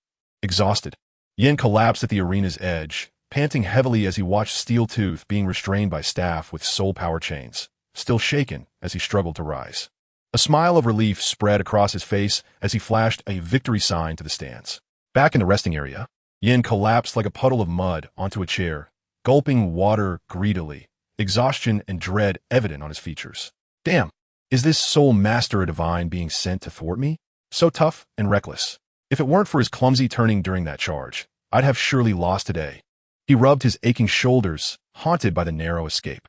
Exhausted, Yin collapsed at the arena's edge, panting heavily as he watched Steeltooth being restrained by staff with soul power chains, still shaken as he struggled to rise. A smile of relief spread across his face as he flashed a victory sign to the stands. Back in the resting area, Yin collapsed like a puddle of mud onto a chair, gulping water greedily, exhaustion and dread evident on his features. Damn, is this soul master a divine being sent to thwart me? So tough and reckless. If it weren't for his clumsy turning during that charge, I'd have surely lost today. He rubbed his aching shoulders, haunted by the narrow escape.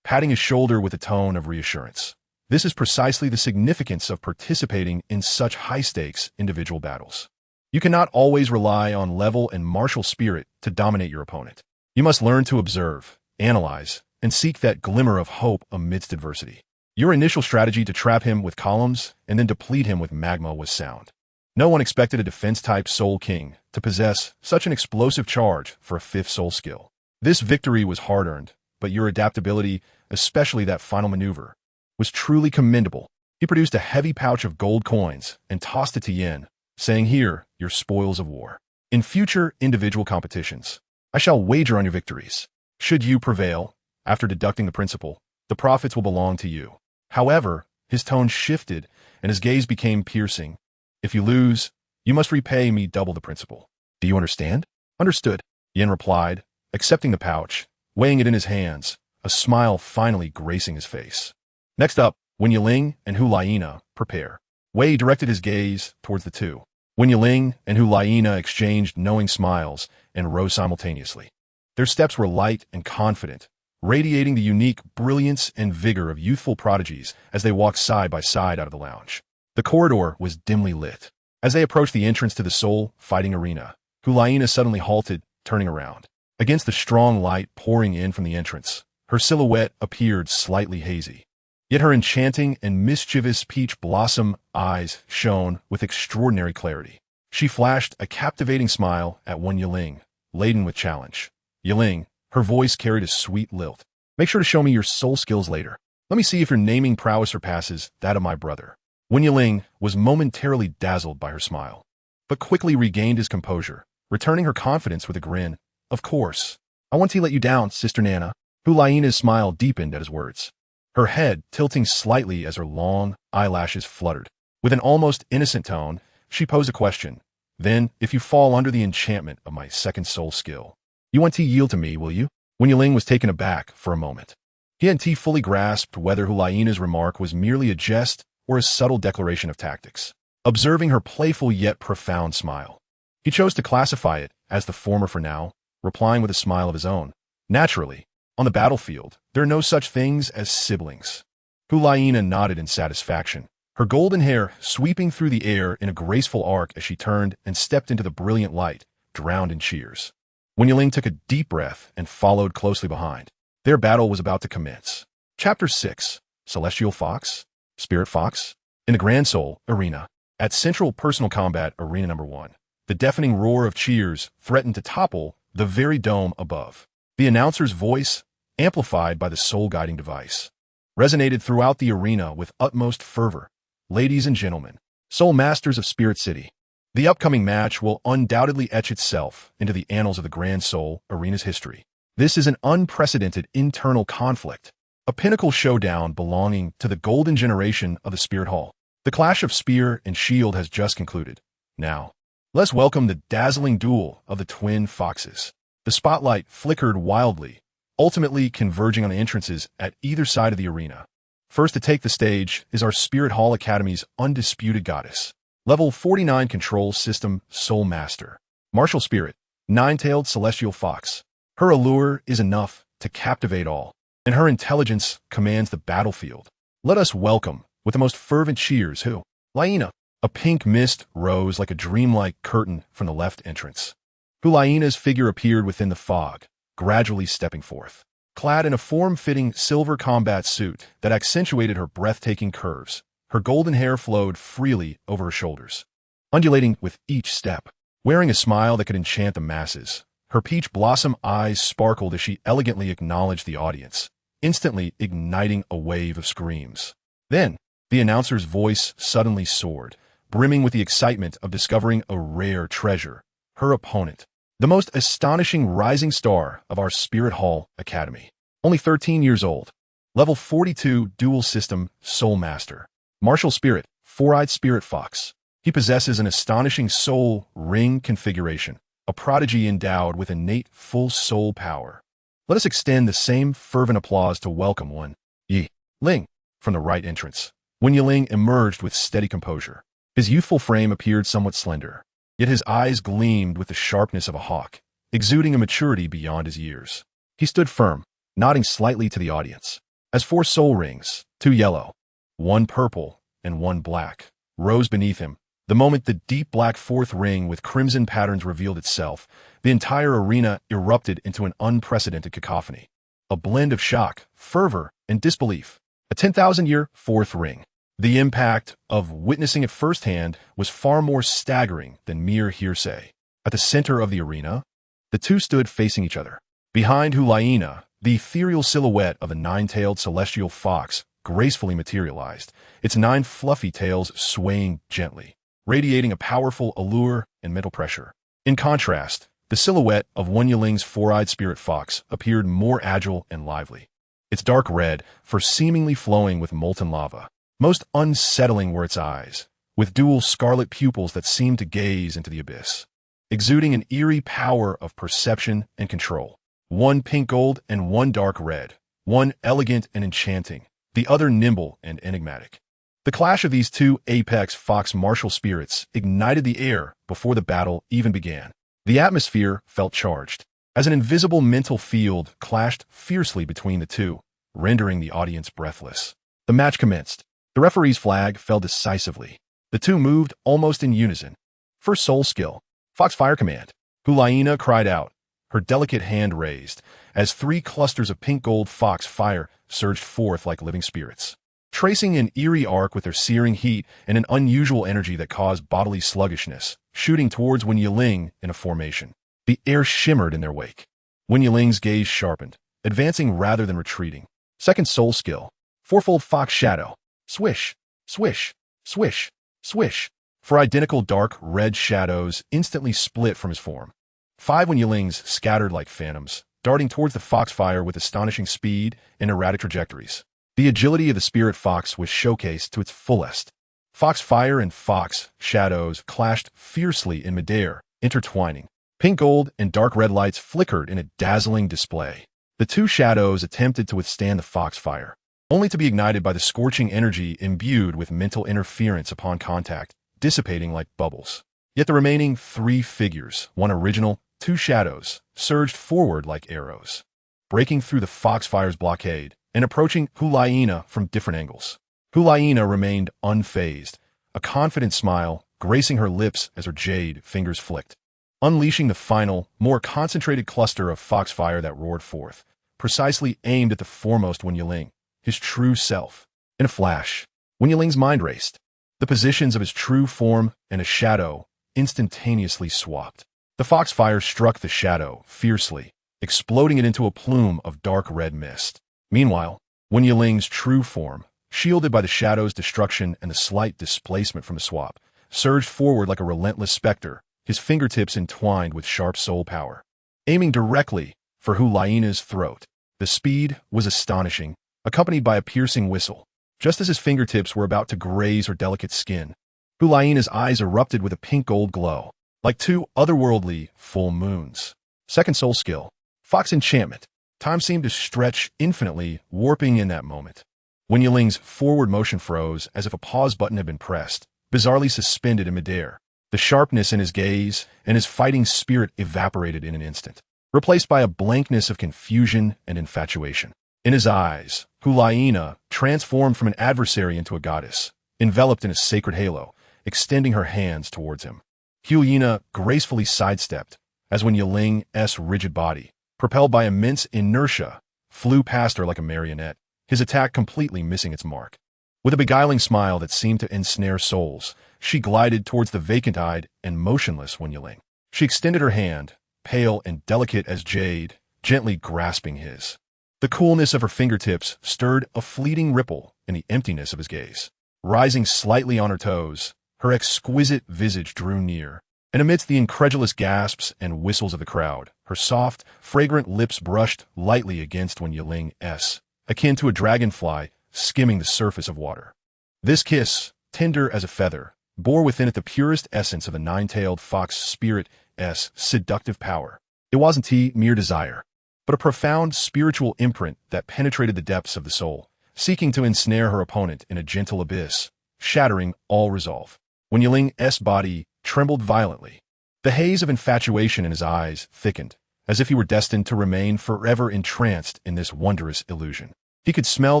Patting his shoulder with a tone of reassurance. This is precisely the significance of participating in such high-stakes individual battles. You cannot always rely on level and martial spirit to dominate your opponent. You must learn to observe, analyze, and seek that glimmer of hope amidst adversity. Your initial strategy to trap him with columns and then deplete him with magma was sound. No one expected a defense-type Soul King to possess such an explosive charge for a 5th soul skill. This victory was hard-earned, but your adaptability, especially that final maneuver, was truly commendable. He produced a heavy pouch of gold coins and tossed it to Yin, saying, "Here, your spoils of war. In future individual competitions, I shall wager on your victories. Should you prevail, after deducting the principal, the profits will belong to you." However, his tone shifted and his gaze became piercing. "If you lose, you must repay me double the principal. Do you understand?" "Understood," Yin replied, accepting the pouch, weighing it in his hands, a smile finally gracing his face. Next up, Wen Yiling and Hu Liena, prepare. Wei directed his gaze towards the two. Wen Yiling and Hu Liena exchanged knowing smiles and rose simultaneously. Their steps were light and confident, radiating the unique brilliance and vigor of youthful prodigies as they walked side by side out of the lounge. The corridor was dimly lit. As they approached the entrance to the soul fighting arena, Hu Liena suddenly halted, turning around. Against the strong light pouring in from the entrance, her silhouette appeared slightly hazy. Yet her enchanting and mischievous peach blossom eyes shone with extraordinary clarity. She flashed a captivating smile at Wen Yiling, laden with challenge. "Yiling," her voice carried a sweet lilt. "Make sure to show me your soul skills later. Let me see if your naming prowess surpasses that of my brother." Wen Yiling was momentarily dazzled by her smile, but quickly regained his composure, returning her confidence with a grin. "Of course. I want to let you down, Sister Nana." Hu Liena's smile deepened at his words, her head tilting slightly as her long eyelashes fluttered. With an almost innocent tone, she posed a question. "Then, if you fall under the enchantment of my 2nd soul skill, you want to yield to me, will you?" Wen Yiling was taken aback for a moment. He hadn't fully grasped whether Hu Liena's remark was merely a jest or a subtle declaration of tactics. Observing her playful yet profound smile, he chose to classify it as the former for now, replying with a smile of his own. "Naturally, on the battlefield, there are no such things as siblings." Hu Liena nodded in satisfaction, her golden hair sweeping through the air in a graceful arc as she turned and stepped into the brilliant light, drowned in cheers. Wen Yiling took a deep breath and followed closely behind. Their battle was about to commence. Chapter 6, Celestial Fox, Spirit Fox. In the Grand Soul Arena, at Central Personal Combat Arena Number 1, the deafening roar of cheers threatened to topple the very dome above. The announcer's voice, amplified by the soul-guiding device, resonated throughout the arena with utmost fervor. Ladies and gentlemen, Soul Masters of Spirit City, the upcoming match will undoubtedly etch itself into the annals of the Grand Soul Arena's history. This is an unprecedented internal conflict, a pinnacle showdown belonging to the golden generation of the Spirit Hall. The clash of spear and shield has just concluded. Now, let's welcome the dazzling duel of the twin foxes. The spotlight flickered wildly, ultimately converging on the entrances at either side of the arena. First to take the stage is our Spirit Hall Academy's undisputed goddess. Level 49 Control System Soul Master. Martial Spirit, nine-tailed celestial fox. Her allure is enough to captivate all, and her intelligence commands the battlefield. Let us welcome, with the most fervent cheers, Hu Liena. A pink mist rose like a dreamlike curtain from the left entrance. Hu Liena's figure appeared within the fog, gradually stepping forth. Clad in a form-fitting silver combat suit that accentuated her breathtaking curves, her golden hair flowed freely over her shoulders, undulating with each step. Wearing a smile that could enchant the masses, her peach blossom eyes sparkled as she elegantly acknowledged the audience, instantly igniting a wave of screams. Then, the announcer's voice suddenly soared, brimming with the excitement of discovering a rare treasure, her opponent, the most astonishing rising star of our Spirit Hall Academy. Only 13 years old. Level 42 Dual System Soul Master. Martial Spirit, four-eyed Spirit Fox. He possesses an astonishing soul ring configuration, a prodigy endowed with innate full soul power. Let us extend the same fervent applause to welcome Wen Yiling from the right entrance. Wen Yiling emerged with steady composure. His youthful frame appeared somewhat slender, yet his eyes gleamed with the sharpness of a hawk, exuding a maturity beyond his years. He stood firm, nodding slightly to the audience, as four soul rings, two yellow, one purple, and one black, rose beneath him. The moment the deep black fourth ring with crimson patterns revealed itself, the entire arena erupted into an unprecedented cacophony. A blend of shock, fervor, and disbelief. A 10,000-year fourth ring. The impact of witnessing it firsthand was far more staggering than mere hearsay. At the center of the arena, the two stood facing each other. Behind Hu Liena, the ethereal silhouette of a nine-tailed celestial fox gracefully materialized, its nine fluffy tails swaying gently, radiating a powerful allure and mental pressure. In contrast, the silhouette of Wen Yiling's four-eyed spirit fox appeared more agile and lively, its dark red fur seemingly flowing with molten lava. Most unsettling were its eyes, with dual scarlet pupils that seemed to gaze into the abyss, exuding an eerie power of perception and control. One pink gold and one dark red, one elegant and enchanting, the other nimble and enigmatic. The clash of these two apex fox martial spirits ignited the air before the battle even began. The atmosphere felt charged, as an invisible mental field clashed fiercely between the two, rendering the audience breathless. The match commenced. The referee's flag fell decisively. The two moved almost in unison. First soul skill, Fox Fire Command. Hu Liena cried out, her delicate hand raised, as three clusters of pink-gold fox fire surged forth like living spirits, tracing an eerie arc with their searing heat and an unusual energy that caused bodily sluggishness, shooting towards Wen Yiling in a formation. The air shimmered in their wake. Wen Yiling's gaze sharpened, advancing rather than retreating. Second soul skill, Fourfold Fox Shadow. Swish, swish, swish, swish. Four identical dark red shadows instantly split from his form. Five Wen Yilings scattered like phantoms, darting towards the foxfire with astonishing speed and erratic trajectories. The agility of the spirit fox was showcased to its fullest. Foxfire and fox shadows clashed fiercely in midair, intertwining. Pink gold and dark red lights flickered in a dazzling display. The two shadows attempted to withstand the foxfire, only to be ignited by the scorching energy imbued with mental interference upon contact, dissipating like bubbles. Yet the remaining three figures, one original, two shadows, surged forward like arrows, breaking through the foxfire's blockade and approaching Hu Liena from different angles. Hu Liena remained unfazed, a confident smile gracing her lips as her jade fingers flicked, unleashing the final, more concentrated cluster of foxfire that roared forth, precisely aimed at the foremost Wen Yiling, his true self. In a flash, Wen Yiling's mind raced. The positions of his true form and a shadow instantaneously swapped. The foxfire struck the shadow fiercely, exploding it into a plume of dark red mist. Meanwhile, Wen Yiling's true form, shielded by the shadow's destruction and the slight displacement from the swap, surged forward like a relentless specter, his fingertips entwined with sharp soul power, aiming directly for Hu Liena's throat. The speed was astonishing, accompanied by a piercing whistle. Just as his fingertips were about to graze her delicate skin, Hu Liena's eyes erupted with a pink-gold glow, like two otherworldly full moons. Second soul skill, Fox Enchantment. Time seemed to stretch infinitely, warping in that moment. Wen Yiling's forward motion froze as if a pause button had been pressed, bizarrely suspended in midair. The sharpness in his gaze and his fighting spirit evaporated in an instant, replaced by a blankness of confusion and infatuation. In his eyes, Hu Liena transformed from an adversary into a goddess, enveloped in a sacred halo, extending her hands towards him. Hu Liena gracefully sidestepped, as Wen Yiling's rigid body, propelled by immense inertia, flew past her like a marionette, his attack completely missing its mark. With a beguiling smile that seemed to ensnare souls, she glided towards the vacant-eyed and motionless Wen Yiling. She extended her hand, pale and delicate as jade, gently grasping his. The coolness of her fingertips stirred a fleeting ripple in the emptiness of his gaze. Rising slightly on her toes, her exquisite visage drew near, and amidst the incredulous gasps and whistles of the crowd, her soft, fragrant lips brushed lightly against Wen Yiling's, akin to a dragonfly skimming the surface of water. This kiss, tender as a feather, bore within it the purest essence of the nine-tailed fox spirit's seductive power. It wasn't mere desire, but a profound spiritual imprint that penetrated the depths of the soul, seeking to ensnare her opponent in a gentle abyss, shattering all resolve. Wen Yiling's body trembled violently. The haze of infatuation in his eyes thickened, as if he were destined to remain forever entranced in this wondrous illusion. He could smell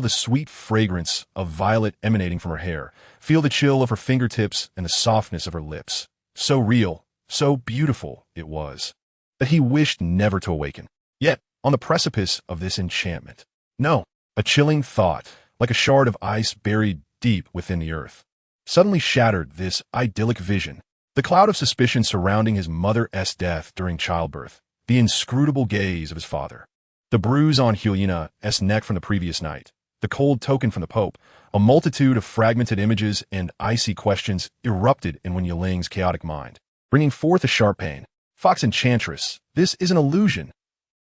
the sweet fragrance of violet emanating from her hair, feel the chill of her fingertips and the softness of her lips. So real, so beautiful it was, that he wished never to awaken. Yet, on the precipice of this enchantment, no, a chilling thought, like a shard of ice buried deep within the earth, suddenly shattered this idyllic vision. The cloud of suspicion surrounding his mother's death during childbirth, the inscrutable gaze of his father, the bruise on Hu Liena's neck from the previous night, the cold token from the Pope, a multitude of fragmented images and icy questions erupted in Wen Yiling's chaotic mind, bringing forth a sharp pain. Fox Enchantress, this is an illusion.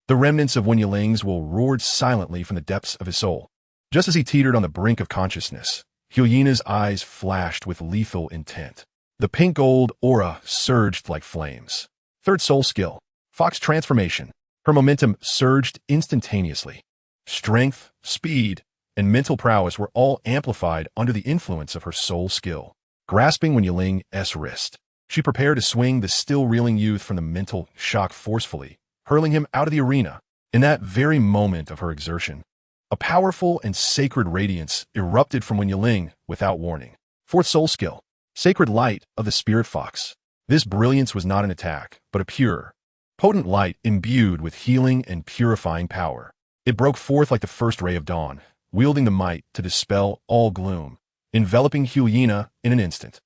The remnants of Wen Yiling's will roared silently from the depths of his soul. Just as he teetered on the brink of consciousness, Hu Liena's eyes flashed with lethal intent. The pink-gold aura surged like flames. Third soul skill, Fox Transformation. Her momentum surged instantaneously. Strength, speed, and mental prowess were all amplified under the influence of her soul skill. Grasping Wen Yiling's wrist, she prepared to swing the still-reeling youth from the mental shock forcefully, hurling him out of the arena. In that very moment of her exertion, a powerful and sacred radiance erupted from Wen Yiling without warning. Fourth soul skill, Sacred Light of the Spirit Fox. This brilliance was not an attack, but a pure, potent light imbued with healing and purifying power. It broke forth like the first ray of dawn, wielding the might to dispel all gloom, enveloping Hu Liena in an instant.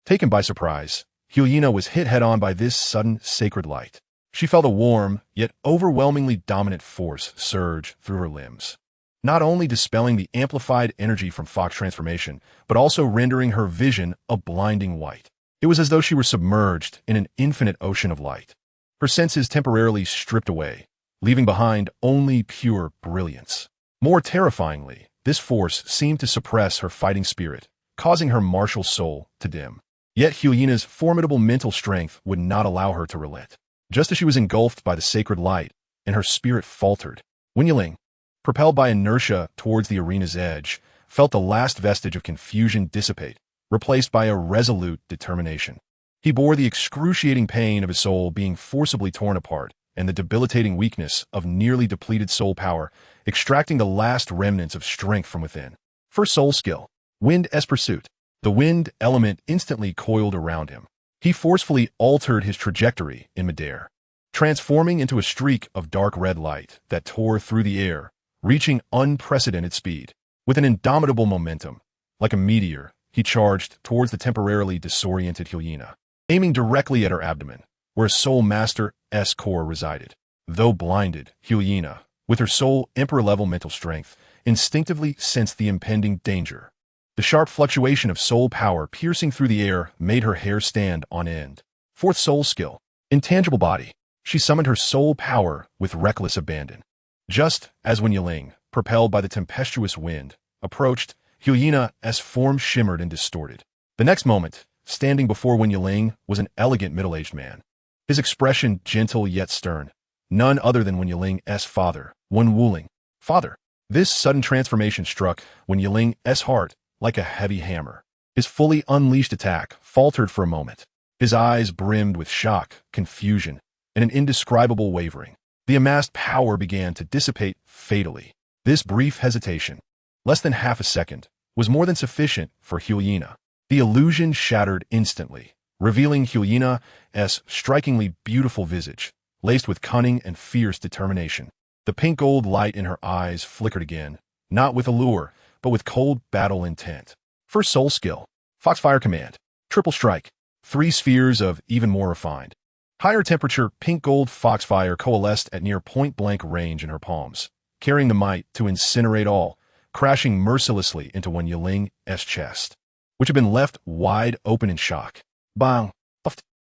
Taken by surprise, Hu Liena was hit head-on by this sudden sacred light. She felt a warm, yet overwhelmingly dominant force surge through her limbs, not only dispelling the amplified energy from Fox Transformation, but also rendering her vision a blinding white. It was as though she were submerged in an infinite ocean of light, her senses temporarily stripped away, leaving behind only pure brilliance. More terrifyingly, this force seemed to suppress her fighting spirit, causing her martial soul to dim. Yet Hu Liena's formidable mental strength would not allow her to relent. Just as she was engulfed by the sacred light, and her spirit faltered, Wen Yiling, propelled by inertia towards the arena's edge, felt the last vestige of confusion dissipate, replaced by a resolute determination. He bore the excruciating pain of his soul being forcibly torn apart, and the debilitating weakness of nearly depleted soul power, extracting the last remnants of strength from within. First soul skill, Wind's Pursuit. The wind element instantly coiled around him. He forcefully altered his trajectory in midair, transforming into a streak of dark red light that tore through the air, reaching unprecedented speed. With an indomitable momentum, like a meteor, he charged towards the temporarily disoriented Hu Liena, aiming directly at her abdomen, where a soul master's core resided. Though blinded, Hu Liena, with her soul emperor-level mental strength, instinctively sensed the impending danger. The sharp fluctuation of soul power piercing through the air made her hair stand on end. Fourth soul skill. Intangible body. She summoned her soul power with reckless abandon. Just as when Yiling, propelled by the tempestuous wind, approached, Hu Liena's form shimmered and distorted. The next moment, standing before Wen Yiling was an elegant middle-aged man. His expression gentle yet stern. None other than Wen Yiling's father, Wen Wuling. Father. This sudden transformation struck Wen Yiling's heart like a heavy hammer. His fully unleashed attack faltered for a moment. His eyes brimmed with shock, confusion, and an indescribable wavering. The amassed power began to dissipate fatally. This brief hesitation, less than half a second, was more than sufficient for Hu Liena. The illusion shattered instantly, revealing Hu Liena's strikingly beautiful visage, laced with cunning and fierce determination. The pink-gold light in her eyes flickered again, not with allure, but with cold battle intent. First soul skill. Foxfire command. Triple strike. 3 spheres of even more refined. Higher temperature pink-gold foxfire coalesced at near point-blank range in her palms, carrying the might to incinerate all, crashing mercilessly into Wen Yiling's chest, which had been left wide open in shock. Bang!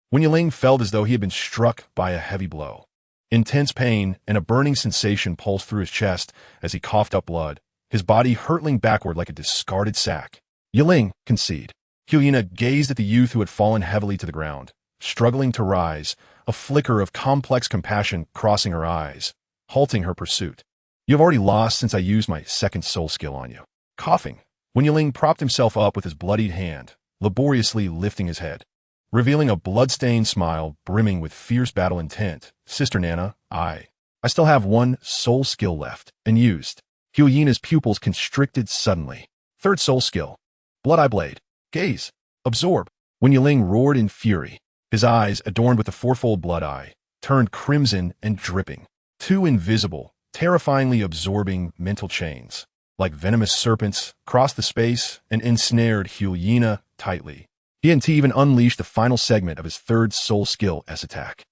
Wen Yiling felt as though he had been struck by a heavy blow. Intense pain and a burning sensation pulsed through his chest as he coughed up blood, his body hurtling backward like a discarded sack. Yiling, concede. Hu Liena gazed at the youth who had fallen heavily to the ground, struggling to rise, a flicker of complex compassion crossing her eyes, halting her pursuit. You have already lost since I used my second soul skill on you. Coughing, Wen Yiling propped himself up with his bloodied hand, laboriously lifting his head. Revealing a blood-stained smile brimming with fierce battle intent, Sister Nana, I still have 1 soul skill left, and used. Hu Liena's pupils constricted suddenly. Third soul skill. Blood-eye blade. Gaze. Absorb. Wen Yiling roared in fury. His eyes, adorned with the fourfold blood eye, turned crimson and dripping. 2 invisible, terrifyingly absorbing mental chains, like venomous serpents, crossed the space and ensnared Hu Liena tightly. He hadn't even unleashed the final segment of his third soul skill as attack.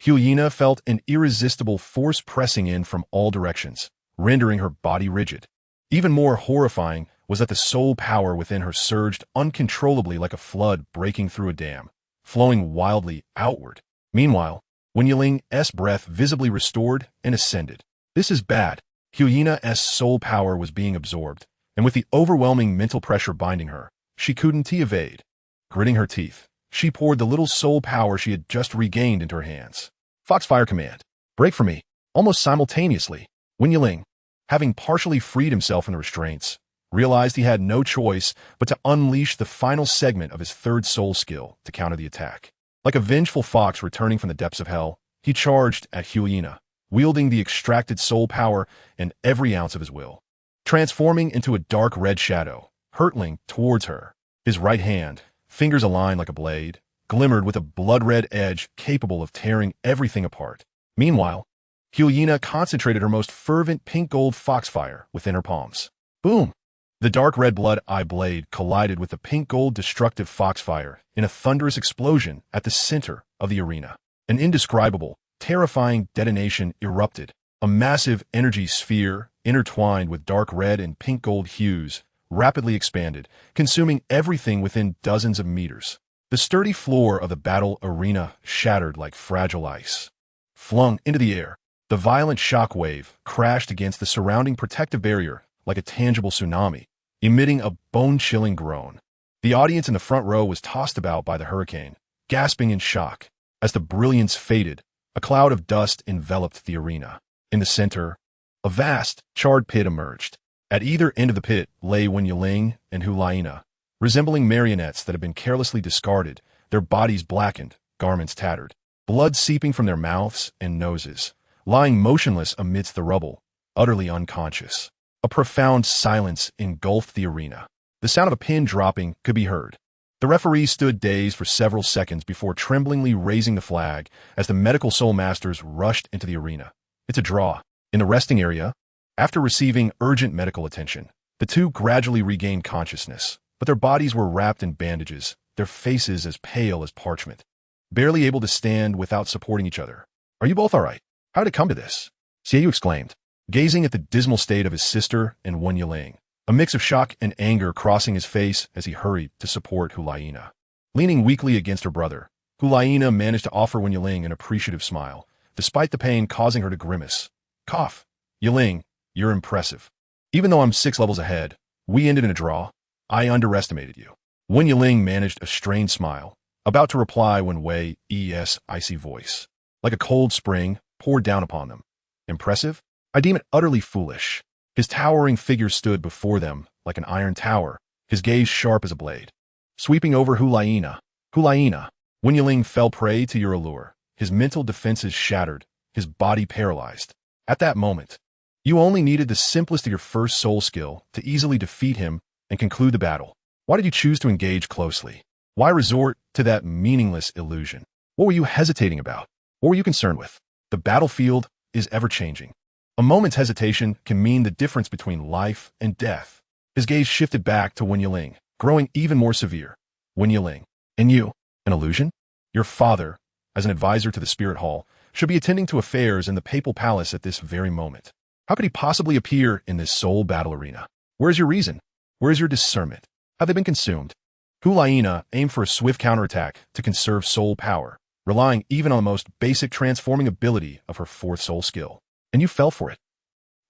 Hu Liena felt an irresistible force pressing in from all directions, rendering her body rigid. Even more horrifying was that the soul power within her surged uncontrollably like a flood breaking through a dam, flowing wildly outward. Meanwhile, Wen Yiling's breath visibly restored and ascended. This is bad. Hu Liena's soul power was being absorbed, and with the overwhelming mental pressure binding her, she couldn't evade. Gritting her teeth, she poured the little soul power she had just regained into her hands. Foxfire command. Break for me. Almost simultaneously, Wen Yiling, having partially freed himself from the restraints, realized he had no choice but to unleash the final segment of his third soul skill to counter the attack. Like a vengeful fox returning from the depths of hell, he charged at Hu Liena, wielding the extracted soul power and every ounce of his will. Transforming into a dark red shadow, hurtling towards her, his right hand, fingers aligned like a blade, glimmered with a blood-red edge capable of tearing everything apart. Meanwhile, Hu Liena concentrated her most fervent pink-gold foxfire within her palms. Boom! The dark red blood-eye blade collided with the pink-gold destructive foxfire in a thunderous explosion at the center of the arena. An indescribable, terrifying detonation erupted. A massive energy sphere, intertwined with dark red and pink-gold hues, rapidly expanded, consuming everything within dozens of meters. The sturdy floor of the battle arena shattered like fragile ice. Flung into the air, the violent shock wave crashed against the surrounding protective barrier like a tangible tsunami, emitting a bone-chilling groan. The audience in the front row was tossed about by the hurricane, gasping in shock. As the brilliance faded, a cloud of dust enveloped the arena. In the center, a vast, charred pit emerged. At either end of the pit lay Wen Yiling and Hu Liena, resembling marionettes that had been carelessly discarded, their bodies blackened, garments tattered, blood seeping from their mouths and noses, lying motionless amidst the rubble, utterly unconscious. A profound silence engulfed the arena. The sound of a pin dropping could be heard. The referee stood dazed for several seconds before tremblingly raising the flag as the medical soul masters rushed into the arena. It's a draw. In the resting area, after receiving urgent medical attention, the 2 gradually regained consciousness, but their bodies were wrapped in bandages, their faces as pale as parchment, barely able to stand without supporting each other. Are you both all right? How did it come to this? Xiaoyu exclaimed. gazing at the dismal state of his sister and Wen Yiling, a mix of shock and anger crossing his face as he hurried to support Hu Liena. Leaning weakly against her brother, Hu Liena managed to offer Wen Yiling an appreciative smile, despite the pain causing her to grimace. Cough. Yiling, you're impressive. Even though I'm 6 levels ahead, we ended in a draw. I underestimated you. Wen Yiling managed a strained smile, about to reply when Wei's icy voice, like a cold spring, poured down upon them. Impressive? I deem it utterly foolish. His towering figure stood before them like an iron tower, his gaze sharp as a blade. Sweeping over Hu Liena. Hu Liena. Wen Yiling fell prey to your allure, his mental defenses shattered, his body paralyzed. At that moment, you only needed the simplest of your first soul skill to easily defeat him and conclude the battle. Why did you choose to engage closely? Why resort to that meaningless illusion? What were you hesitating about? What were you concerned with? The battlefield is ever-changing. A moment's hesitation can mean the difference between life and death. His gaze shifted back to Wen Yiling, growing even more severe. Wen Yiling, and you, an illusion? Your father, as an advisor to the Spirit Hall, should be attending to affairs in the Papal Palace at this very moment. How could he possibly appear in this soul battle arena? Where is your reason? Where is your discernment? Have they been consumed? Hu Liena aimed for a swift counterattack to conserve soul power, relying even on the most basic transforming ability of her 4th soul skill. And you fell for it.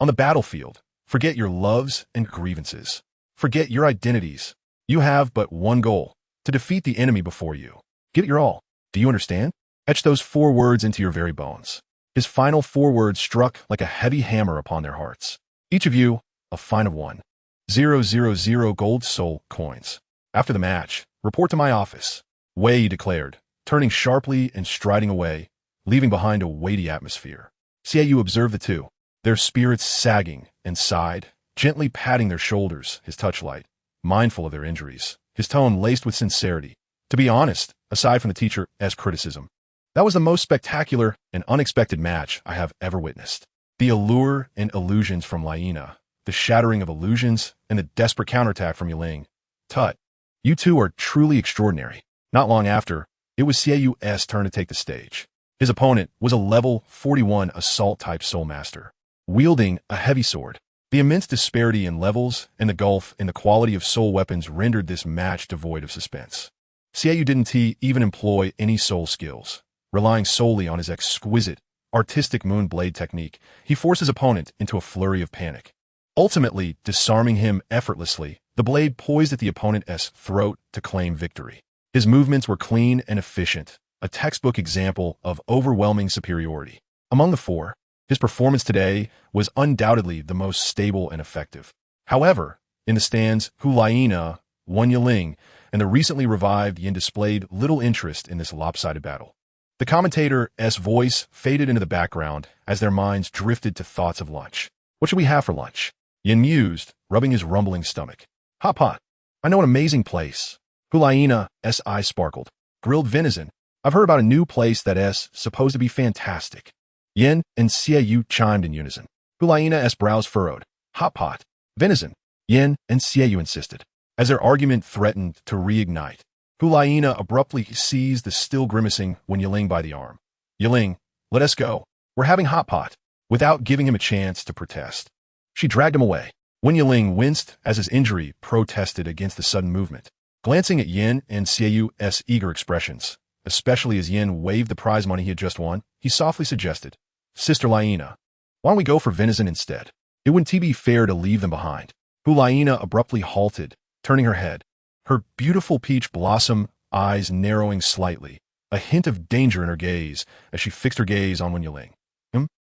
On the battlefield, forget your loves and grievances. Forget your identities. You have but one goal, to defeat the enemy before you. Give it your all. Do you understand? Etch those 4 words into your very bones. His final 4 words struck like a heavy hammer upon their hearts. Each of you, a fine of 1,000 gold soul coins. After the match, report to my office, Wei declared, turning sharply and striding away, leaving behind a weighty atmosphere. Xiaoyu observed the two, their spirits sagging, and sighed, gently patting their shoulders, his touch light, mindful of their injuries, his tone laced with sincerity. To be honest, aside from the teacher's criticism, that was the most spectacular and unexpected match I have ever witnessed. The allure and illusions from Liena, the shattering of illusions, and the desperate counterattack from Yiling. Tut, you two are truly extraordinary. Not long after, it was Xiaoyu's turn to take the stage. His opponent was a level 41 assault-type soul master, wielding a heavy sword. The immense disparity in levels and the gulf in the quality of soul weapons rendered this match devoid of suspense. Xiaoyu didn't even employ any soul skills. Relying solely on his exquisite, artistic moon blade technique, he forced his opponent into a flurry of panic. Ultimately, disarming him effortlessly, the blade poised at the opponent's throat to claim victory. His movements were clean and efficient, a textbook example of overwhelming superiority. Among the 4, his performance today was undoubtedly the most stable and effective. However, in the stands, Hu Liena, Wen Yiling, and the recently revived Yin displayed little interest in this lopsided battle. The commentator's voice faded into the background as their minds drifted to thoughts of lunch. What should we have for lunch? Yin mused, rubbing his rumbling stomach. Hot pot. I know an amazing place. Hu Liena's eyes sparkled. Grilled venison. I've heard about a new place that's supposed to be fantastic. Yin and Xiaoyu chimed in unison. Hu Liena's brows furrowed. Hot pot. Venison. Yin and Xiaoyu insisted. As their argument threatened to reignite, Hu Liena abruptly seized the still grimacing Wen Yiling by the arm. Yiling, let us go. We're having hot pot. Without giving him a chance to protest, she dragged him away. Wen Yiling winced as his injury protested against the sudden movement. Glancing at Yin and Xiaoyu's eager expressions, especially as Yin waved the prize money he had just won, he softly suggested, Sister Liena, why don't we go for venison instead? It wouldn't be fair to leave them behind. Hu Liena abruptly halted, turning her head, her beautiful peach blossom eyes narrowing slightly, a hint of danger in her gaze as she fixed her gaze on Wen Yiling.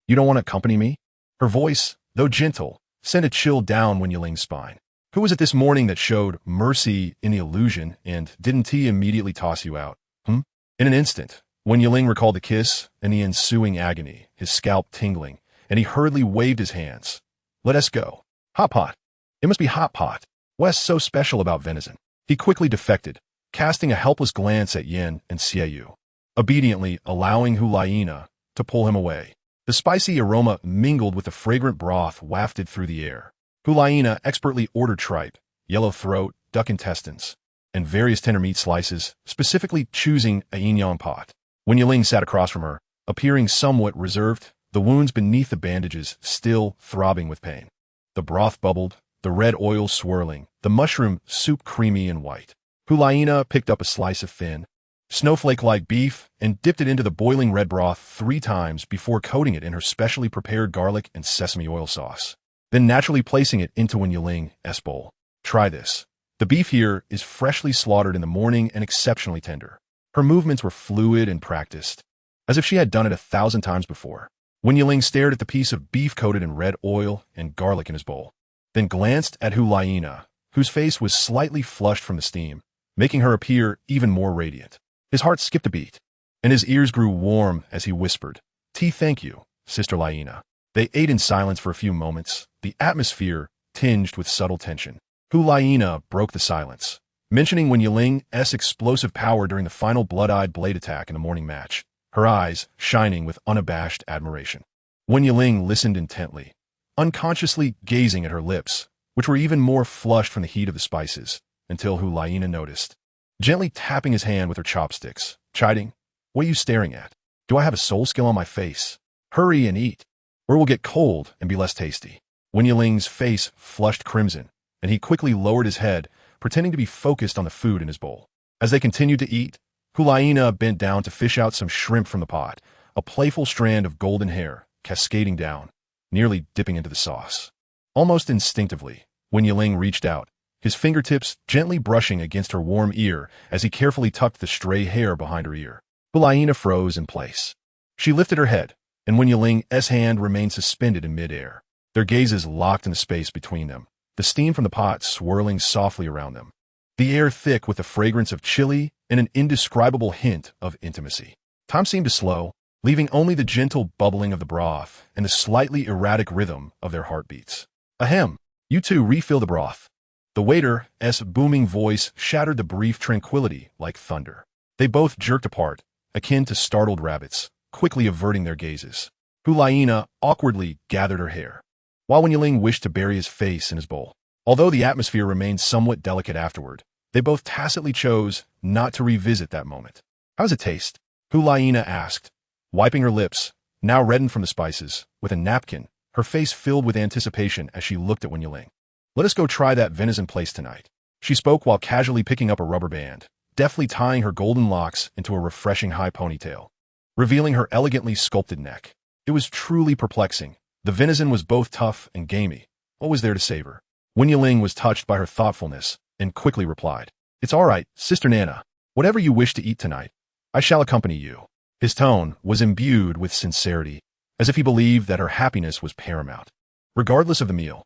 You don't want to accompany me? Her voice, though gentle, sent a chill down Wen Yiling's spine. Who was it this morning that showed mercy in the illusion, and didn't he immediately toss you out? In an instant, Wen Yiling recalled the kiss and the ensuing agony, his scalp tingling, and he hurriedly waved his hands. Let us go. Hot pot. It must be hot pot. What's so special about venison? He quickly defected, casting a helpless glance at Yin and Xiaoyu, obediently allowing Hu Liena to pull him away. The spicy aroma mingled with the fragrant broth wafted through the air. Hu Liena expertly ordered tripe, yellow throat, duck intestines, and various tender meat slices, specifically choosing a yin yang pot. Wen Yiling sat across from her, appearing somewhat reserved, the wounds beneath the bandages still throbbing with pain. The broth bubbled, the red oil swirling, the mushroom soup creamy and white. Hu Liena picked up a slice of thin, snowflake-like beef and dipped it into the boiling red broth 3 times before coating it in her specially prepared garlic and sesame oil sauce. Then naturally placing it into Wen Yuling's bowl. Try this. The beef here is freshly slaughtered in the morning and exceptionally tender. Her movements were fluid and practiced, as if she had done it 1,000 times before. Wen Yuling stared at the piece of beef coated in red oil and garlic in his bowl, then glanced at Hu Liena, whose face was slightly flushed from the steam, making her appear even more radiant. His heart skipped a beat, and his ears grew warm as he whispered, "Tea, thank you, Sister Liena." They ate in silence for a few moments, the atmosphere tinged with subtle tension. Hu Liena broke the silence, mentioning Wen Yuling's explosive power during the final blood-eyed blade attack in the morning match, her eyes shining with unabashed admiration. Wen Yuling listened intently, unconsciously gazing at her lips, which were even more flushed from the heat of the spices, until Hu Liena noticed, gently tapping his hand with her chopsticks, chiding, "What are you staring at? Do I have a soul skill on my face? Hurry and eat, or it will get cold and be less tasty." Wen Yuling's face flushed crimson, and he quickly lowered his head, pretending to be focused on the food in his bowl. As they continued to eat, Hu Liena bent down to fish out some shrimp from the pot, a playful strand of golden hair cascading down, nearly dipping into the sauce. Almost instinctively, Wen Yuling reached out, his fingertips gently brushing against her warm ear as he carefully tucked the stray hair behind her ear. Hu Liena froze in place. She lifted her head, and Wen Yuling's hand remained suspended in midair. Their gazes locked in the space between them, the steam from the pot swirling softly around them, the air thick with the fragrance of chili and an indescribable hint of intimacy. Time seemed to slow, leaving only the gentle bubbling of the broth and the slightly erratic rhythm of their heartbeats. "Ahem, you two refill the broth." The waiter's booming voice shattered the brief tranquility like thunder. They both jerked apart, akin to startled rabbits, quickly averting their gazes. Hu Liena awkwardly gathered her hair, while Wen Yuling wished to bury his face in his bowl. Although the atmosphere remained somewhat delicate afterward, they both tacitly chose not to revisit that moment. "How does it taste?" Hu Liena asked, wiping her lips, now reddened from the spices, with a napkin, her face filled with anticipation as she looked at Wen Yuling. "Let us go try that venison place tonight." She spoke while casually picking up a rubber band, deftly tying her golden locks into a refreshing high ponytail, revealing her elegantly sculpted neck. It was truly perplexing. The venison was both tough and gamey. What was there to savor? Wen Yuling was touched by her thoughtfulness and quickly replied, "It's all right, Sister Nana. Whatever you wish to eat tonight, I shall accompany you." His tone was imbued with sincerity, as if he believed that her happiness was paramount, regardless of the meal.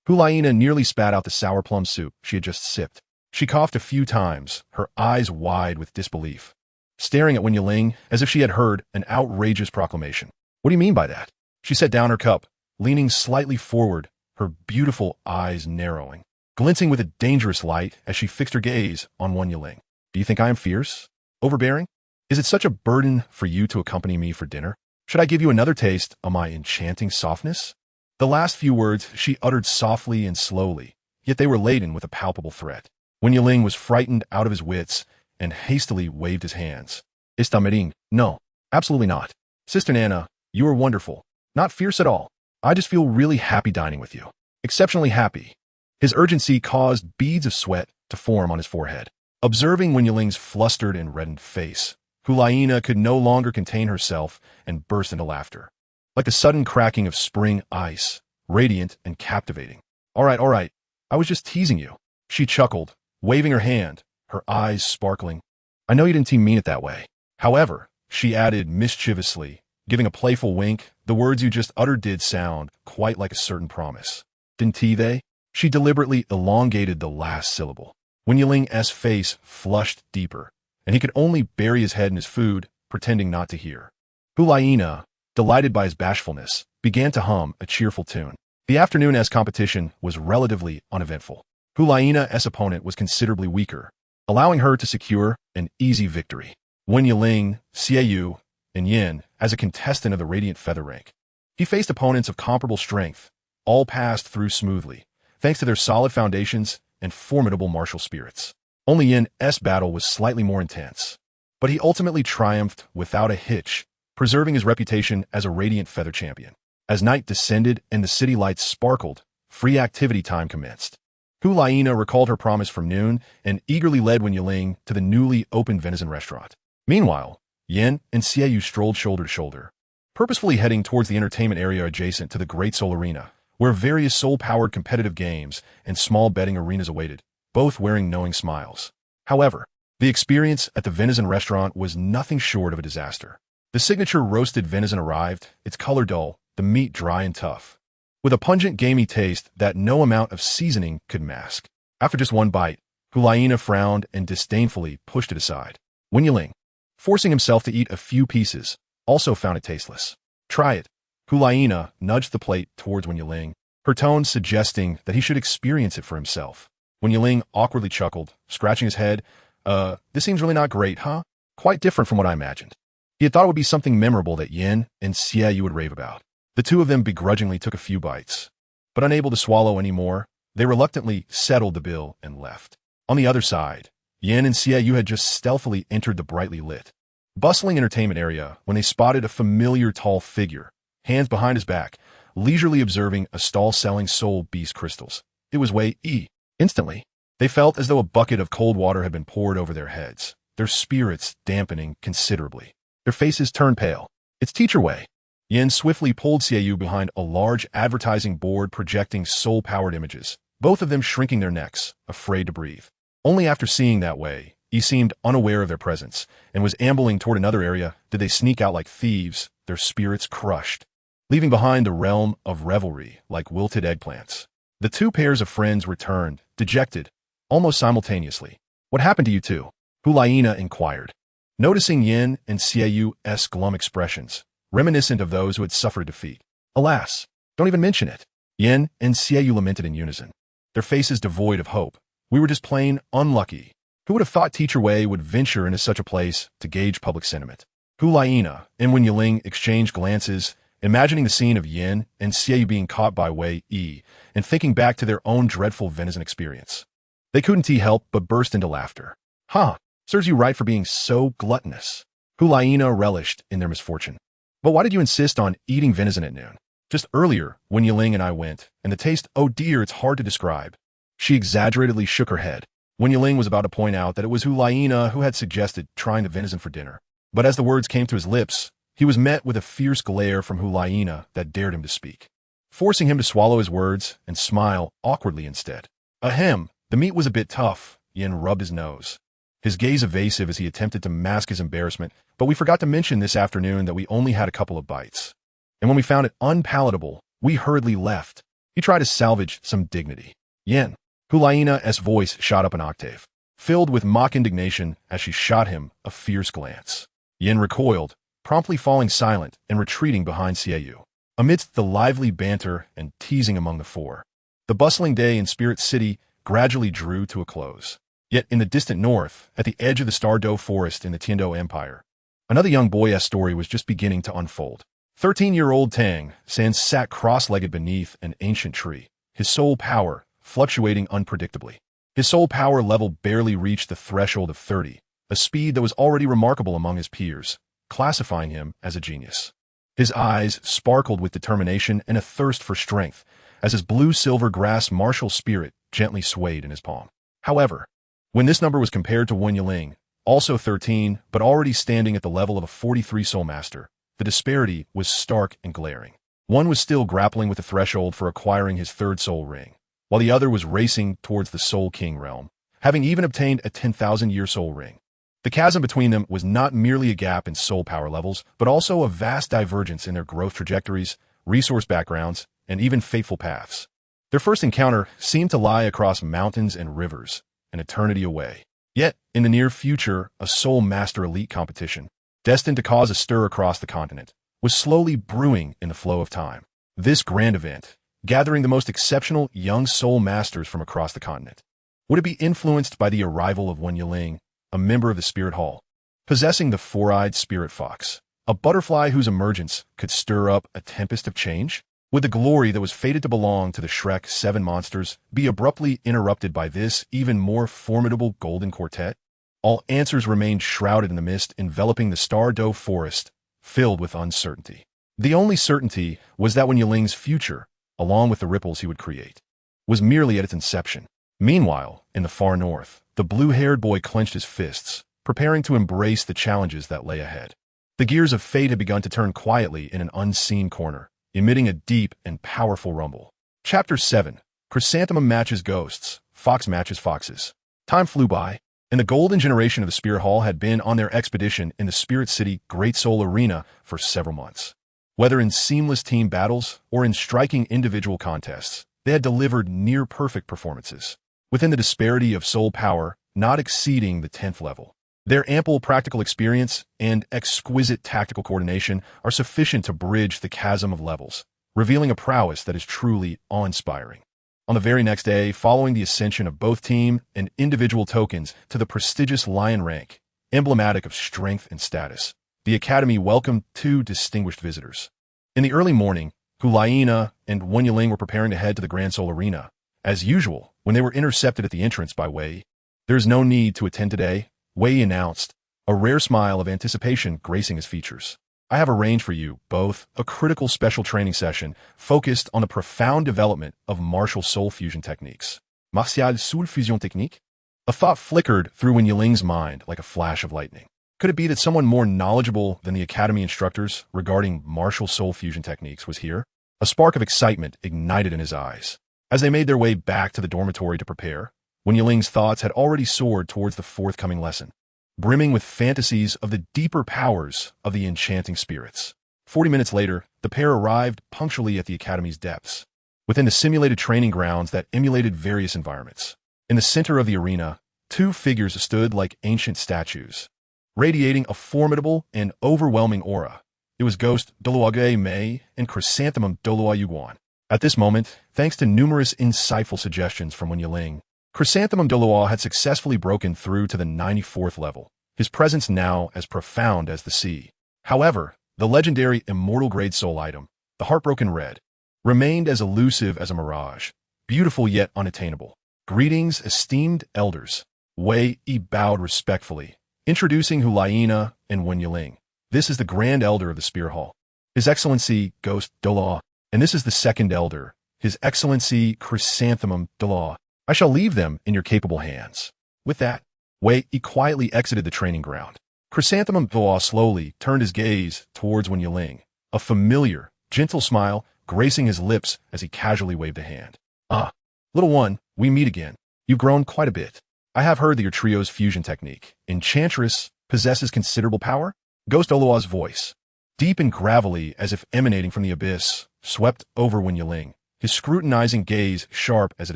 Hu Liena nearly spat out the sour plum soup she had just sipped. She coughed a few times, her eyes wide with disbelief, staring at Wen Yuling as if she had heard an outrageous proclamation. "What do you mean by that?" She set down her cup, leaning slightly forward, her beautiful eyes narrowing, glinting with a dangerous light as she fixed her gaze on Wen Yuling. "Do you think I am fierce? Overbearing? Is it such a burden for you to accompany me for dinner? Should I give you another taste of my enchanting softness?" The last few words she uttered softly and slowly, yet they were laden with a palpable threat. Wen Yuling was frightened out of his wits and hastily waved his hands. "Está meeting? No, absolutely not. Sister Nana, you are wonderful. Not fierce at all. I just feel really happy dining with you. Exceptionally happy." His urgency caused beads of sweat to form on his forehead. Observing Wen Yuling's flustered and reddened face, Hu Liena could no longer contain herself and burst into laughter, like the sudden cracking of spring ice, radiant and captivating. All right, I was just teasing you." She chuckled, waving her hand, her eyes sparkling. "I know you didn't mean it that way. However," she added mischievously, giving a playful wink, "the words you just uttered did sound quite like a certain promise. Didn't they?" She deliberately elongated the last syllable. Wen Yuling's face flushed deeper, and he could only bury his head in his food, pretending not to hear. Hu Liena, delighted by his bashfulness, began to hum a cheerful tune. The afternoon's competition was relatively uneventful. Hu Liena's opponent was considerably weaker, allowing her to secure an easy victory. Wen Yuling, Xiaoyu, and Yin as a contestant of the Radiant Feather rank. He faced opponents of comparable strength, all passed through smoothly, thanks to their solid foundations and formidable martial spirits. Only Yin's battle was slightly more intense, but he ultimately triumphed without a hitch, preserving his reputation as a radiant feather champion. As night descended and the city lights sparkled, free activity time commenced. Hu Liena recalled her promise from noon and eagerly led Wen Yiling to the newly opened venison restaurant. Meanwhile, Yin and Xiaoyu strolled shoulder to shoulder, purposefully heading towards the entertainment area adjacent to the Great Soul Arena, where various soul-powered competitive games and small betting arenas awaited, both wearing knowing smiles. However, the experience at the venison restaurant was nothing short of a disaster. The signature roasted venison arrived, its color dull, the meat dry and tough, with a pungent gamey taste that no amount of seasoning could mask. After just one bite, Hu Liena frowned and disdainfully pushed it aside. Wen Yiling, forcing himself to eat a few pieces, also found it tasteless. Try it. Hu Liena nudged the plate towards Wen Yiling, her tone suggesting that he should experience it for himself. Wen Yiling awkwardly chuckled, scratching his head. This seems really not great, huh? Quite different from what I imagined. He had thought it would be something memorable that Yin and Xiaoyu would rave about. The two of them begrudgingly took a few bites, but unable to swallow any more, they reluctantly settled the bill and left. On the other side, Yin and Xiaoyu had just stealthily entered the brightly lit, bustling entertainment area when they spotted a familiar tall figure, hands behind his back, leisurely observing a stall selling soul beast crystals. It was Wei Yi. Instantly, they felt as though a bucket of cold water had been poured over their heads, their spirits dampening considerably. Their faces turned pale. It's Teacher Wei. Yin swiftly pulled Xiaoyu behind a large advertising board projecting soul-powered images, both of them shrinking their necks, afraid to breathe. Only after seeing that Wei, he seemed unaware of their presence, and was ambling toward another area did they sneak out like thieves, their spirits crushed, leaving behind the realm of revelry like wilted eggplants. The two pairs of friends returned, dejected, almost simultaneously. What happened to you two? Hu Liena inquired, noticing Yin and Xiaoyu's glum expressions, reminiscent of those who had suffered defeat. Alas, don't even mention it. Yin and Xiaoyu lamented in unison, their faces devoid of hope. We were just plain unlucky. Who would have thought Teacher Wei would venture into such a place to gauge public sentiment? Hu Liena and Wen Yiling exchanged glances, imagining the scene of Yin and Xiaoyu being caught by Wei Yi and thinking back to their own dreadful venison experience. They couldn't help but burst into laughter. Huh, serves you right for being so gluttonous. Hu Liena relished in their misfortune. But why did you insist on eating venison at noon? Just earlier, when Yiling and I went, and the taste, oh dear, it's hard to describe. She exaggeratedly shook her head. When Yiling was about to point out that it was Hu Liena who had suggested trying the venison for dinner. But as the words came to his lips, he was met with a fierce glare from Hu Liena that dared him to speak, forcing him to swallow his words and smile awkwardly instead. Ahem, the meat was a bit tough. Yin rubbed his nose, his gaze evasive as he attempted to mask his embarrassment, but we forgot to mention this afternoon that we only had a couple of bites. And when we found it unpalatable, we hurriedly left. He tried to salvage some dignity. Yin. Hu Liena's voice shot up an octave, filled with mock indignation as she shot him a fierce glance. Yin recoiled, promptly falling silent and retreating behind Xiaoyu. Amidst the lively banter and teasing among the four, the bustling day in Spirit City gradually drew to a close. Yet in the distant north, at the edge of the Stardow Forest in the Tiando Empire, another young boy's story was just beginning to unfold. 13-year-old Tang San sat cross-legged beneath an ancient tree, his soul power fluctuating unpredictably. His soul power level barely reached the threshold of 30, a speed that was already remarkable among his peers, classifying him as a genius. His eyes sparkled with determination and a thirst for strength as his blue-silver grass martial spirit gently swayed in his palm. However, when this number was compared to Wen Yiling, also 13 but already standing at the level of a 43 soul master, the disparity was stark and glaring. One was still grappling with the threshold for acquiring his third soul ring, while the other was racing towards the Soul King realm, having even obtained a 10,000-year soul ring. The chasm between them was not merely a gap in soul power levels, but also a vast divergence in their growth trajectories, resource backgrounds, and even fateful paths. Their first encounter seemed to lie across mountains and rivers, an eternity away. Yet, in the near future, a Soul Master Elite competition, destined to cause a stir across the continent, was slowly brewing in the flow of time. This grand event, gathering the most exceptional young Soul Masters from across the continent, would it be influenced by the arrival of Wen Yiling, a member of the Spirit Hall, possessing the four-eyed Spirit Fox, a butterfly whose emergence could stir up a tempest of change? Would the glory that was fated to belong to the Shrek 7 monsters be abruptly interrupted by this even more formidable golden quartet? All answers remained shrouded in the mist enveloping the Stardow Forest, filled with uncertainty. The only certainty was that Wen Yiling's future, along with the ripples he would create, was merely at its inception. Meanwhile, in the far north, the blue-haired boy clenched his fists, preparing to embrace the challenges that lay ahead. The gears of fate had begun to turn quietly in an unseen corner, emitting a deep and powerful rumble. Chapter 7. Chrysanthemum matches ghosts, fox matches foxes. Time flew by, and the golden generation of the Spirit Hall had been on their expedition in the Spirit City Great Soul Arena for several months. Whether in seamless team battles or in striking individual contests, they had delivered near-perfect performances, within the disparity of soul power not exceeding the 10th level. Their ample practical experience and exquisite tactical coordination are sufficient to bridge the chasm of levels, revealing a prowess that is truly awe-inspiring. On the very next day, following the ascension of both team and individual tokens to the prestigious Lion rank, emblematic of strength and status, the Academy welcomed 2 distinguished visitors. In the early morning, Hu Liena and Wen Yiling were preparing to head to the Grand Soul Arena. As usual, when they were intercepted at the entrance by Wei, "There is no need to attend today," Wei announced, a rare smile of anticipation gracing his features. "I have arranged for you both a critical special training session focused on the profound development of martial soul fusion techniques." Martial soul fusion technique? A thought flickered through Wen Yiling's mind like a flash of lightning. Could it be that someone more knowledgeable than the Academy instructors regarding martial soul fusion techniques was here? A spark of excitement ignited in his eyes. As they made their way back to the dormitory to prepare, Wen Yiling's thoughts had already soared towards the forthcoming lesson, brimming with fantasies of the deeper powers of the enchanting spirits. 40 minutes later, the pair arrived punctually at the Academy's depths, within the simulated training grounds that emulated various environments. In the center of the arena, 2 figures stood like ancient statues, radiating a formidable and overwhelming aura. It was Ghost Douluo Mei and Chrysanthemum Douluo Yuguan. At this moment, thanks to numerous insightful suggestions from Wen Yiling, Chrysanthemum Douluo had successfully broken through to the 94th level, his presence now as profound as the sea. However, the legendary immortal-grade soul item, the Heartbroken Red, remained as elusive as a mirage, beautiful yet unattainable. "Greetings, esteemed elders." Wei Yi bowed respectfully, introducing Hu Liena and Wen Yiling. "This is the Grand Elder of the Spirit Hall, His Excellency Ghost Douluo, and this is the Second Elder, His Excellency Chrysanthemum Douluo. I shall leave them in your capable hands." With that, Wei Yi quietly exited the training ground. Chrysanthemum Douluo slowly turned his gaze towards Wen Yiling, a familiar, gentle smile gracing his lips as he casually waved a hand. "Ah, little one, we meet again. You've grown quite a bit. I have heard that your trio's fusion technique, Enchantress, possesses considerable power." Ghost Douluo's voice, deep and gravelly as if emanating from the abyss, swept over Wen Yiling, his scrutinizing gaze sharp as it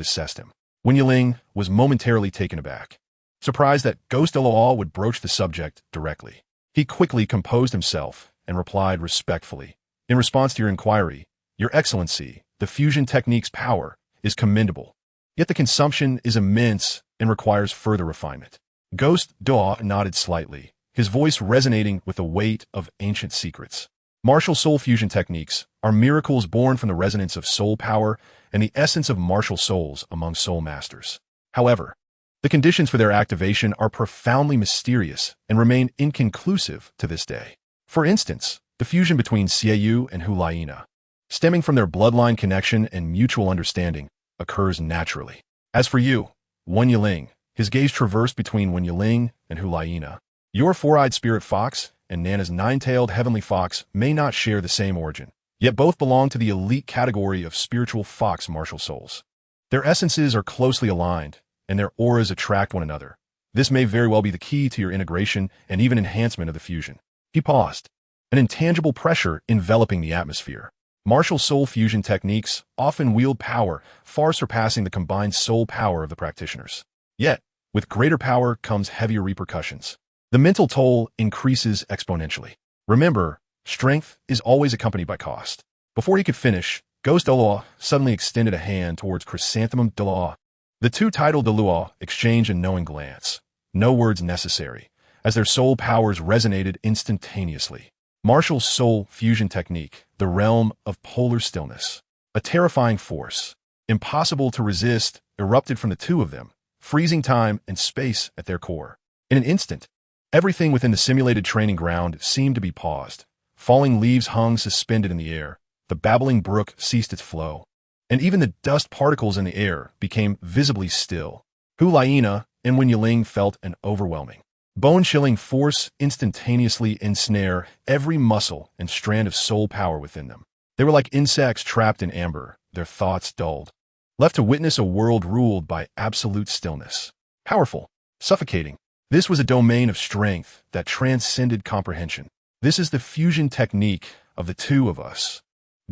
assessed him. Wen Yiling was momentarily taken aback, surprised that Ghost Douluo would broach the subject directly. He quickly composed himself and replied respectfully, "In response to your inquiry, Your Excellency, the fusion technique's power is commendable, yet the consumption is immense and requires further refinement." Ghost Douluo nodded slightly, his voice resonating with the weight of ancient secrets. Martial soul fusion techniques are miracles born from the resonance of soul power and the essence of martial souls among soul masters. However, the conditions for their activation are profoundly mysterious and remain inconclusive to this day. For instance, the fusion between Xiaoyu and Hu Liena, stemming from their bloodline connection and mutual understanding, occurs naturally. As for you, Wen Yiling, his gaze traversed between Wen Yiling and Hu Liena. Your four-eyed spirit fox and Nana's nine-tailed heavenly fox may not share the same origin, yet both belong to the elite category of spiritual fox martial souls. Their essences are closely aligned, and their auras attract one another. This may very well be the key to your integration and even enhancement of the fusion. He paused, an intangible pressure enveloping the atmosphere. Martial soul fusion techniques often wield power far surpassing the combined soul power of the practitioners. Yet, with greater power comes heavier repercussions. The mental toll increases exponentially. Remember, strength is always accompanied by cost. Before he could finish, Ghost Douluo suddenly extended a hand towards Chrysanthemum Douluo. The two titled Douluo exchanged a knowing glance, no words necessary, as their soul powers resonated instantaneously. Martial soul fusion technique, the realm of polar stillness. A terrifying force, impossible to resist, erupted from the two of them, freezing time and space at their core. In an instant, everything within the simulated training ground seemed to be paused, Falling leaves hung suspended in the air. The babbling brook ceased its flow, and even the dust particles in the air became visibly still. Hu Liena and Wen Yiling felt an overwhelming, bone-chilling force instantaneously ensnare every muscle and strand of soul power within them. They were like insects trapped in amber, their thoughts dulled, left to witness a world ruled by absolute stillness. Powerful, suffocating. This was a domain of strength that transcended comprehension. This is the fusion technique of the two of us.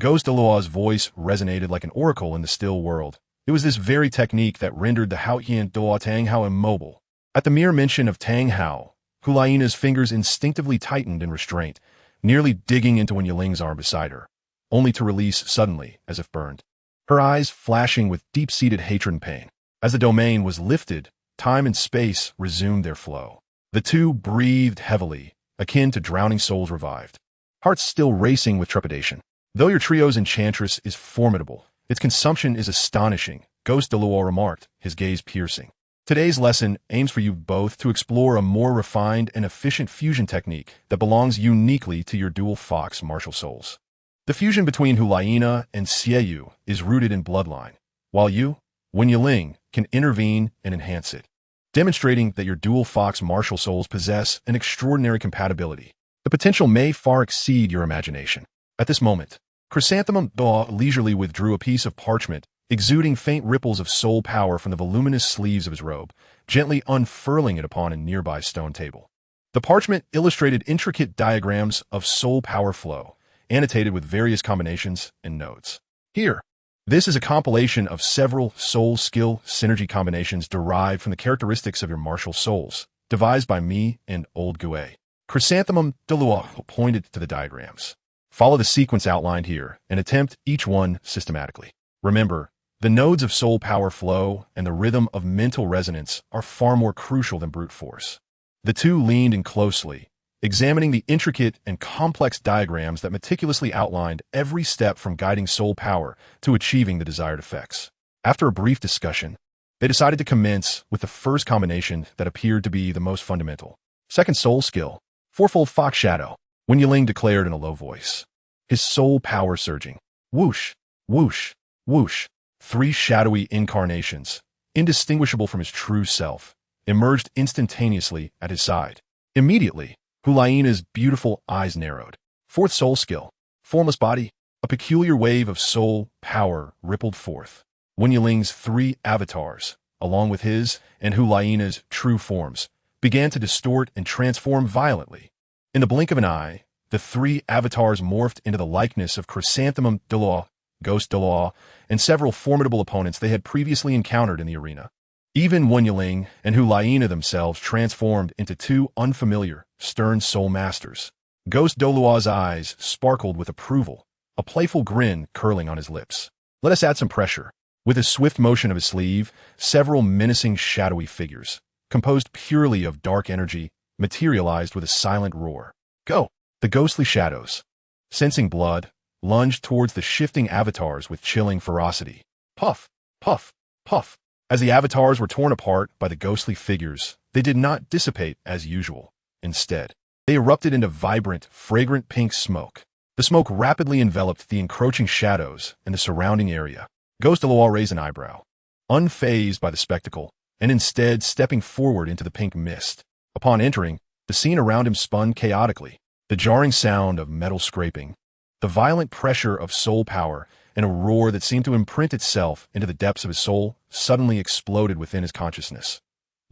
Ghost Douluo's voice resonated like an oracle in the still world. It was this very technique that rendered the Haotian Douluo Tang Hao immobile. At the mere mention of Tang Hao, Hu Liena's fingers instinctively tightened in restraint, nearly digging into Wen Yiling's arm beside her, only to release suddenly, as if burned. Her eyes flashing with deep-seated hatred and pain. As the domain was lifted, time and space resumed their flow. The two breathed heavily, akin to drowning souls revived, hearts still racing with trepidation. Though your trio's enchantress is formidable, its consumption is astonishing, Ghost Douluo remarked, his gaze piercing. Today's lesson aims for you both to explore a more refined and efficient fusion technique that belongs uniquely to your dual fox martial souls. The fusion between Hu Liena and Xieyu is rooted in bloodline, while you, Wen Yiling, can intervene and enhance it, demonstrating that your dual fox martial souls possess an extraordinary compatibility. The potential may far exceed your imagination. At this moment, Chrysanthemum Douluo leisurely withdrew a piece of parchment, exuding faint ripples of soul power from the voluminous sleeves of his robe, gently unfurling it upon a nearby stone table. The parchment illustrated intricate diagrams of soul power flow, annotated with various combinations and notes. Here, this is a compilation of several soul skill synergy combinations derived from the characteristics of your martial souls, devised by me and Old Gue. Chrysanthemum Douluo pointed to the diagrams. Follow the sequence outlined here and attempt each one systematically. Remember, the nodes of soul power flow and the rhythm of mental resonance are far more crucial than brute force. The two leaned in closely, examining the intricate and complex diagrams that meticulously outlined every step from guiding soul power to achieving the desired effects. After a brief discussion, they decided to commence with the first combination that appeared to be the most fundamental. Second soul skill, Fourfold Fox Shadow, Wen Yiling declared in a low voice, his soul power surging. Whoosh, whoosh, whoosh. Three shadowy incarnations, indistinguishable from his true self, emerged instantaneously at his side. Immediately, Hu Liena's beautiful eyes narrowed. Fourth soul skill, Formless Body. A peculiar wave of soul power rippled forth. Wen Yiling's three avatars, along with his and Hu Liena's true forms, began to distort and transform violently. In the blink of an eye, the three avatars morphed into the likeness of Chrysanthemum Douluo, Ghost Douluo, and several formidable opponents they had previously encountered in the arena. Even Wen Yiling and Hu Liena themselves transformed into two unfamiliar, stern soul masters. Ghost Douluo's eyes sparkled with approval, a playful grin curling on his lips. Let us add some pressure. With a swift motion of his sleeve, several menacing shadowy figures, composed purely of dark energy, materialized with a silent roar. Go! The ghostly shadows, sensing blood, lunged towards the shifting avatars with chilling ferocity. Puff, puff, puff. As the avatars were torn apart by the ghostly figures, they did not dissipate as usual. Instead, they erupted into vibrant, fragrant pink smoke. The smoke rapidly enveloped the encroaching shadows and the surrounding area. Ghost Douluo raised an eyebrow, unfazed by the spectacle, and instead stepping forward into the pink mist. Upon entering, the scene around him spun chaotically. The jarring sound of metal scraping, the violent pressure of soul power, and a roar that seemed to imprint itself into the depths of his soul suddenly exploded within his consciousness.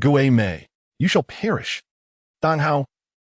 Gue Mei, you shall perish. Tang Hao.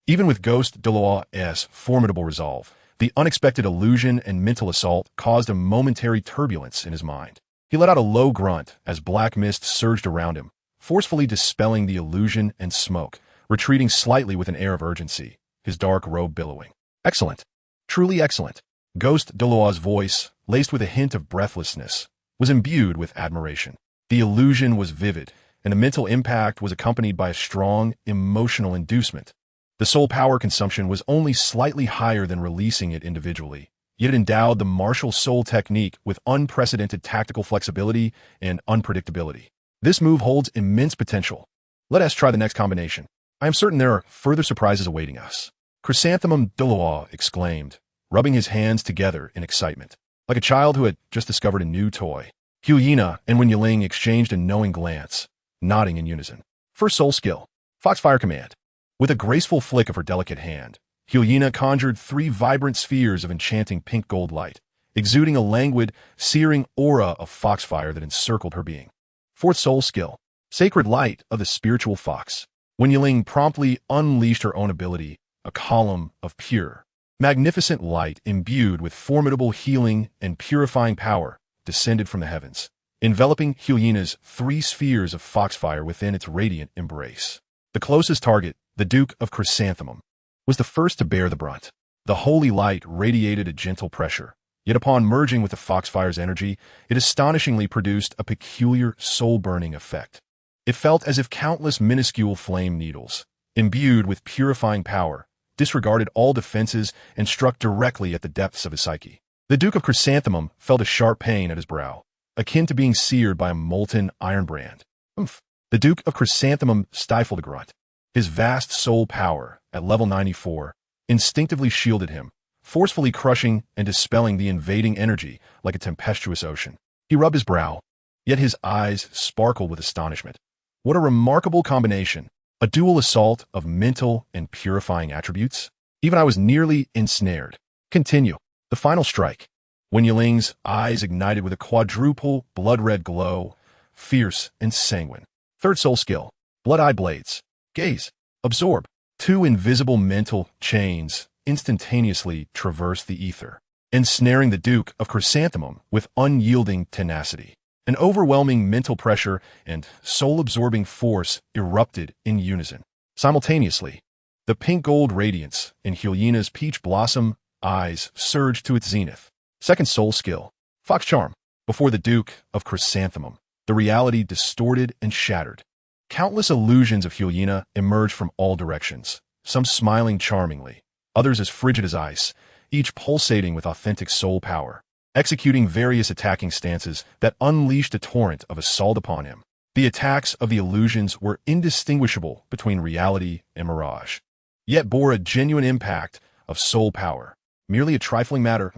Even with Ghost Douluo's formidable resolve, the unexpected illusion and mental assault caused a momentary turbulence in his mind. He let out a low grunt as black mist surged around him, forcefully dispelling the illusion and smoke, retreating slightly with an air of urgency, his dark robe billowing. Excellent. Truly excellent. Ghost Douluo's voice, laced with a hint of breathlessness, was imbued with admiration. The illusion was vivid, and the mental impact was accompanied by a strong, emotional inducement. The soul power consumption was only slightly higher than releasing it individually, yet it endowed the martial soul technique with unprecedented tactical flexibility and unpredictability. This move holds immense potential. Let us try the next combination. I am certain there are further surprises awaiting us. Chrysanthemum Douluo exclaimed, rubbing his hands together in excitement, like a child who had just discovered a new toy. Hu Liena and Wen Yiling exchanged a knowing glance, nodding in unison. First soul skill, Foxfire Command. With a graceful flick of her delicate hand, Hu Liena conjured 3 vibrant spheres of enchanting pink-gold light, exuding a languid, searing aura of foxfire that encircled her being. Fourth soul skill, Sacred Light of the Spiritual Fox. Wen Yiling promptly unleashed her own ability, a column of pure, magnificent light imbued with formidable healing and purifying power descended from the heavens, enveloping Hu Liena's 3 spheres of foxfire within its radiant embrace. The closest target, the Duke of Chrysanthemum, was the first to bear the brunt. The holy light radiated a gentle pressure, yet upon merging with the foxfire's energy, it astonishingly produced a peculiar soul-burning effect. It felt as if countless minuscule flame needles, imbued with purifying power, disregarded all defenses and struck directly at the depths of his psyche. The Duke of Chrysanthemum felt a sharp pain at his brow, akin to being seared by a molten iron brand. Oomph! The Duke of Chrysanthemum stifled a grunt. His vast soul power, at level 94, instinctively shielded him, forcefully crushing and dispelling the invading energy like a tempestuous ocean. He rubbed his brow, yet his eyes sparkled with astonishment. What a remarkable combination! A dual assault of mental and purifying attributes? Even I was nearly ensnared. Continue. The final strike. Wen Yiling's eyes ignited with a quadruple blood-red glow, fierce and sanguine. Third soul skill, Blood-Eye Blades. Gaze. Absorb. 2 invisible mental chains instantaneously traverse the ether, ensnaring the Duke of Chrysanthemum with unyielding tenacity. An overwhelming mental pressure and soul-absorbing force erupted in unison. Simultaneously, the pink-gold radiance in Hu Liena's peach blossom eyes surged to its zenith. Second soul skill, Fox Charm. Before the Duke of Chrysanthemum, the reality distorted and shattered. Countless illusions of Hu Liena emerged from all directions, some smiling charmingly, others as frigid as ice, each pulsating with authentic soul power, executing various attacking stances that unleashed a torrent of assault upon him. The attacks of the illusions were indistinguishable between reality and mirage, yet bore a genuine impact of soul power. Merely a trifling matter,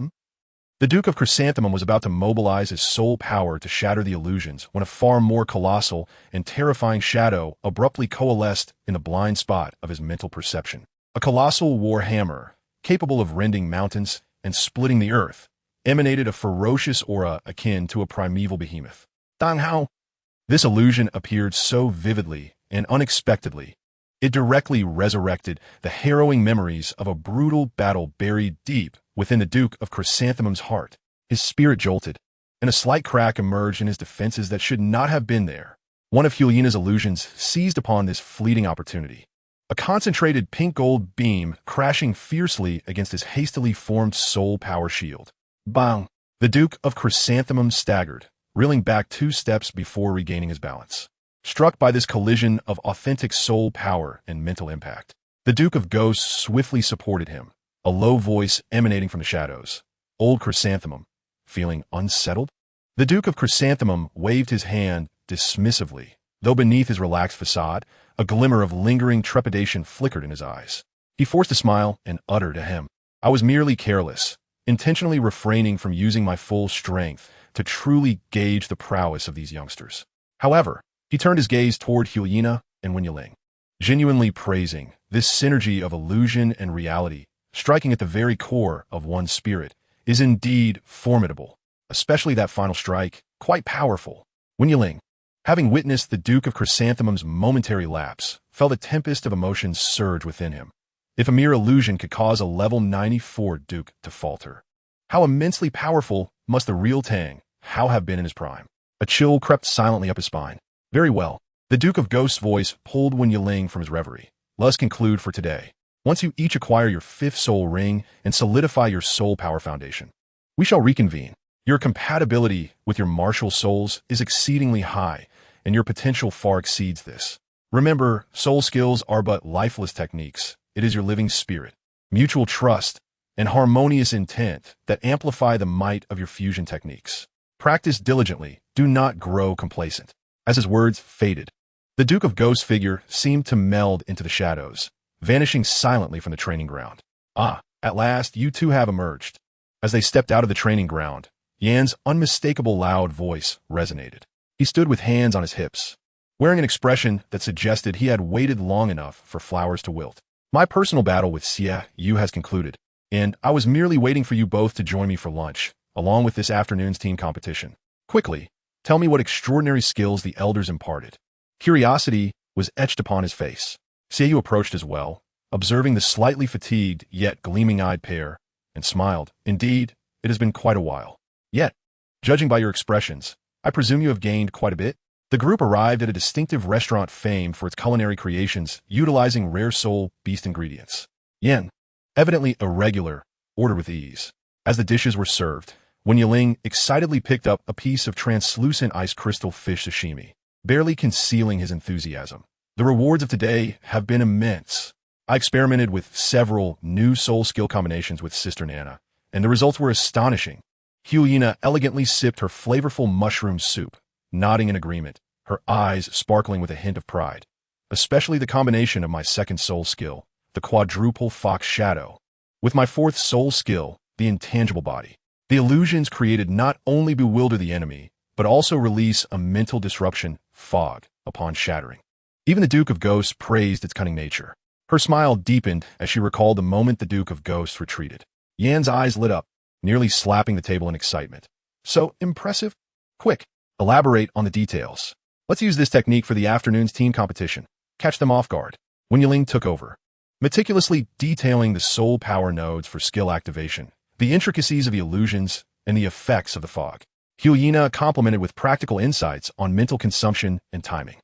The Duke of Chrysanthemum was about to mobilize his soul power to shatter the illusions when a far more colossal and terrifying shadow abruptly coalesced in the blind spot of his mental perception. A colossal war hammer, capable of rending mountains and splitting the earth, emanated a ferocious aura akin to a primeval behemoth. Dang Hao! This illusion appeared so vividly and unexpectedly. It directly resurrected the harrowing memories of a brutal battle buried deep within the Duke of Chrysanthemum's heart. His spirit jolted, and a slight crack emerged in his defenses that should not have been there. One of Hu Liena's illusions seized upon this fleeting opportunity. A concentrated pink-gold beam crashing fiercely against his hastily formed soul power shield. Bang! The Duke of Chrysanthemum staggered, reeling back 2 steps before regaining his balance. Struck by this collision of authentic soul power and mental impact, the Duke of Ghosts swiftly supported him, a low voice emanating from the shadows. Old Chrysanthemum, feeling unsettled? The Duke of Chrysanthemum waved his hand dismissively, though beneath his relaxed facade, a glimmer of lingering trepidation flickered in his eyes. He forced a smile and uttered a hem. I was merely careless, intentionally refraining from using my full strength to truly gauge the prowess of these youngsters. However, he turned his gaze toward Hu Liena and Wen Yiling, genuinely praising this synergy of illusion and reality, striking at the very core of one's spirit, is indeed formidable, especially that final strike, quite powerful. Wen Yiling, having witnessed the Duke of Chrysanthemum's momentary lapse, felt a tempest of emotions surge within him. If a mere illusion could cause a level 94 Duke to falter, how immensely powerful must the real Tang Hao have been in his prime? A chill crept silently up his spine. Very well. The Duke of Ghost's voice pulled Wen Yiling from his reverie. Let us conclude for today. Once you each acquire your 5th soul ring and solidify your soul power foundation, we shall reconvene. Your compatibility with your martial souls is exceedingly high, and your potential far exceeds this. Remember, soul skills are but lifeless techniques. It is your living spirit, mutual trust, and harmonious intent that amplify the might of your fusion techniques. Practice diligently. Do not grow complacent. As his words faded, the Duke of Ghost's figure seemed to meld into the shadows, vanishing silently from the training ground. Ah, at last you two have emerged. As they stepped out of the training ground, Yan's unmistakable loud voice resonated. He stood with hands on his hips, wearing an expression that suggested he had waited long enough for flowers to wilt. My personal battle with Xie Yu has concluded, and I was merely waiting for you both to join me for lunch, along with this afternoon's team competition. Quickly, tell me what extraordinary skills the elders imparted. Curiosity was etched upon his face. Xie Yu approached as well, observing the slightly fatigued yet gleaming-eyed pair, and smiled. Indeed, it has been quite a while. Yet, judging by your expressions, I presume you have gained quite a bit? The group arrived at a distinctive restaurant famed for its culinary creations, utilizing rare soul beast ingredients. Yan, evidently irregular, ordered with ease. As the dishes were served, Wen Yiling excitedly picked up a piece of translucent ice crystal fish sashimi, barely concealing his enthusiasm. The rewards of today have been immense. I experimented with several new soul skill combinations with Sister Nana, and the results were astonishing. Hu Liena elegantly sipped her flavorful mushroom soup, nodding in agreement, her eyes sparkling with a hint of pride. Especially the combination of my second soul skill, the quadruple fox shadow, with my fourth soul skill, the intangible body. The illusions created not only bewilder the enemy, but also release a mental disruption, fog, upon shattering. Even the Duke of Ghosts praised its cunning nature. Her smile deepened as she recalled the moment the Duke of Ghosts retreated. Yan's eyes lit up, nearly slapping the table in excitement. So impressive? Quick, elaborate on the details. Let's use this technique for the afternoon's team competition. Catch them off guard. Wen Yiling took over, meticulously detailing the soul power nodes for skill activation, the intricacies of the illusions, and the effects of the fog. Hu Liena complemented with practical insights on mental consumption and timing.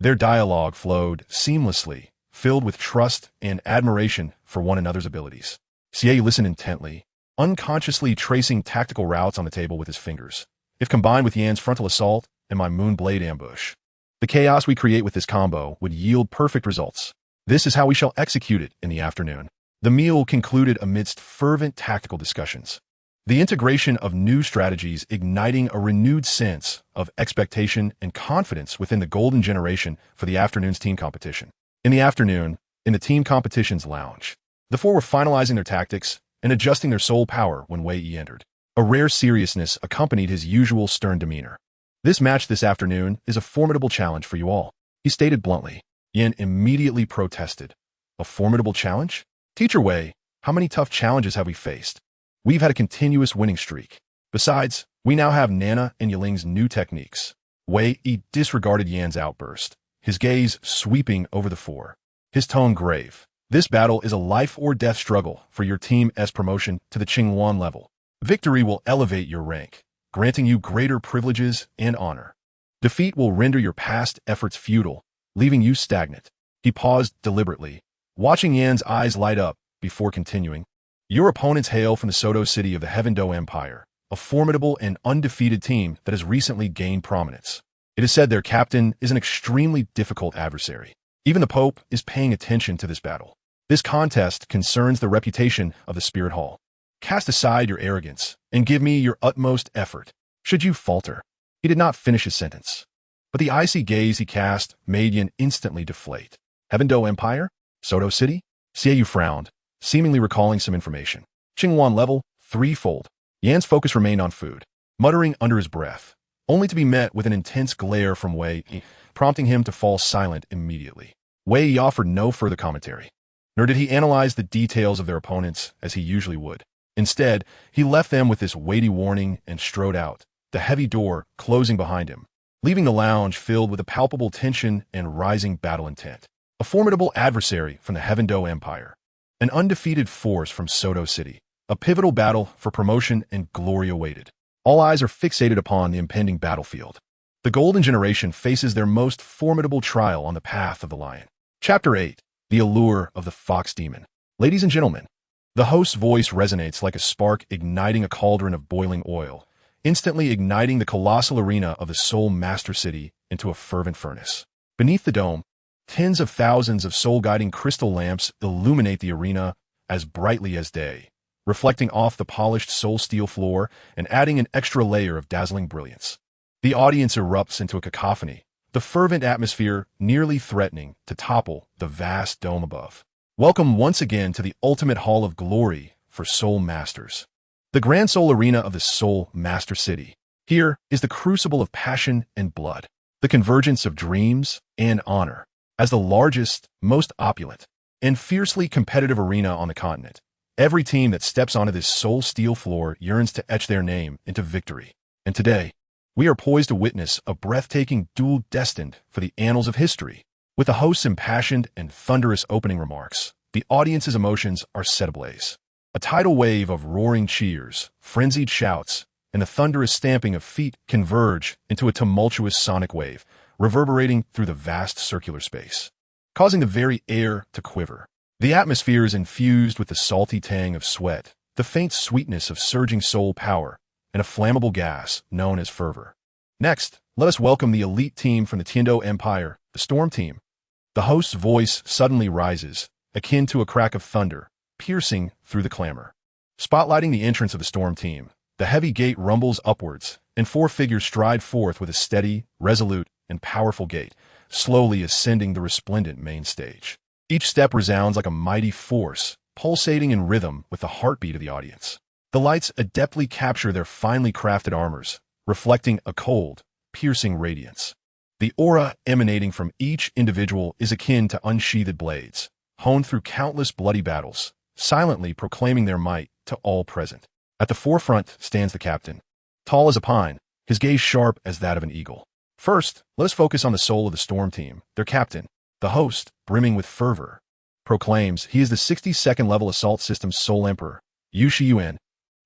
Their dialogue flowed seamlessly, filled with trust and admiration for one another's abilities. Xie listened intently, unconsciously tracing tactical routes on the table with his fingers. If combined with Yan's frontal assault and my moonblade ambush, the chaos we create with this combo would yield perfect results. This is how we shall execute it in the afternoon. The meal concluded amidst fervent tactical discussions, the integration of new strategies igniting a renewed sense of expectation and confidence within the golden generation for the afternoon's team competition. In the afternoon, in the team competition's lounge, the four were finalizing their tactics and adjusting their soul power when Wei Yi entered. A rare seriousness accompanied his usual stern demeanor. This match this afternoon is a formidable challenge for you all, he stated bluntly. Yan immediately protested. A formidable challenge? Teacher Wei, how many tough challenges have we faced? We've had a continuous winning streak. Besides, we now have Nana and Yiling's new techniques. Wei Yi disregarded Yan's outburst, his gaze sweeping over the four, his tone grave. This battle is a life-or-death struggle for your team's promotion to the Qingwan level. Victory will elevate your rank, granting you greater privileges and honor. Defeat will render your past efforts futile, leaving you stagnant. He paused deliberately, watching Yan's eyes light up before continuing. Your opponents hail from the Soto city of the Heaven Do Empire, a formidable and undefeated team that has recently gained prominence. It is said their captain is an extremely difficult adversary. Even the Pope is paying attention to this battle. This contest concerns the reputation of the Spirit Hall. Cast aside your arrogance and give me your utmost effort. Should you falter? He did not finish his sentence, but the icy gaze he cast made Yan instantly deflate. Heaven Do Empire? Soto City? Xie Yu frowned, seemingly recalling some information. Qingwan level, threefold. Yan's focus remained on food, muttering under his breath, only to be met with an intense glare from Wei Yi, prompting him to fall silent immediately. Wei Yi offered no further commentary, nor did he analyze the details of their opponents as he usually would. Instead, he left them with this weighty warning and strode out, the heavy door closing behind him, leaving the lounge filled with a palpable tension and rising battle intent. A formidable adversary from the Heaven Do Empire, an undefeated force from Soto City, a pivotal battle for promotion and glory awaited. All eyes are fixated upon the impending battlefield. The Golden Generation faces their most formidable trial on the path of the Lion. Chapter 8. The Allure of the Fox Demon. Ladies and gentlemen, the host's voice resonates like a spark igniting a cauldron of boiling oil, instantly igniting the colossal arena of the Soul Master City into a fervent furnace. Beneath the dome, tens of thousands of soul-guiding crystal lamps illuminate the arena as brightly as day, reflecting off the polished soul steel floor and adding an extra layer of dazzling brilliance. The audience erupts into a cacophony, the fervent atmosphere nearly threatening to topple the vast dome above. Welcome once again to the ultimate hall of glory for Soul Masters, the grand soul arena of the Soul Master City. Here is the crucible of passion and blood, the convergence of dreams and honor. As the largest, most opulent, and fiercely competitive arena on the continent, every team that steps onto this soul steel floor yearns to etch their name into victory. And today, we are poised to witness a breathtaking duel destined for the annals of history. With the host's impassioned and thunderous opening remarks, the audience's emotions are set ablaze. A tidal wave of roaring cheers, frenzied shouts, and the thunderous stamping of feet converge into a tumultuous sonic wave, reverberating through the vast circular space, causing the very air to quiver. The atmosphere is infused with the salty tang of sweat, the faint sweetness of surging soul power, and a flammable gas known as fervor. Next, let us welcome the elite team from the Tiando Empire, the Storm Team. The host's voice suddenly rises, akin to a crack of thunder, piercing through the clamor. Spotlighting the entrance of the Storm Team, the heavy gate rumbles upwards, and four figures stride forth with a steady, resolute, and powerful gait, slowly ascending the resplendent main stage. Each step resounds like a mighty force, pulsating in rhythm with the heartbeat of the audience. The lights adeptly capture their finely crafted armors, reflecting a cold, piercing radiance. The aura emanating from each individual is akin to unsheathed blades, honed through countless bloody battles, silently proclaiming their might to all present. At the forefront stands the captain, tall as a pine, his gaze sharp as that of an eagle. First, let us focus on the soul of the Storm Team, their captain. The host, brimming with fervor, proclaims he is the 62nd level assault system's Soul Emperor, Hu Liena.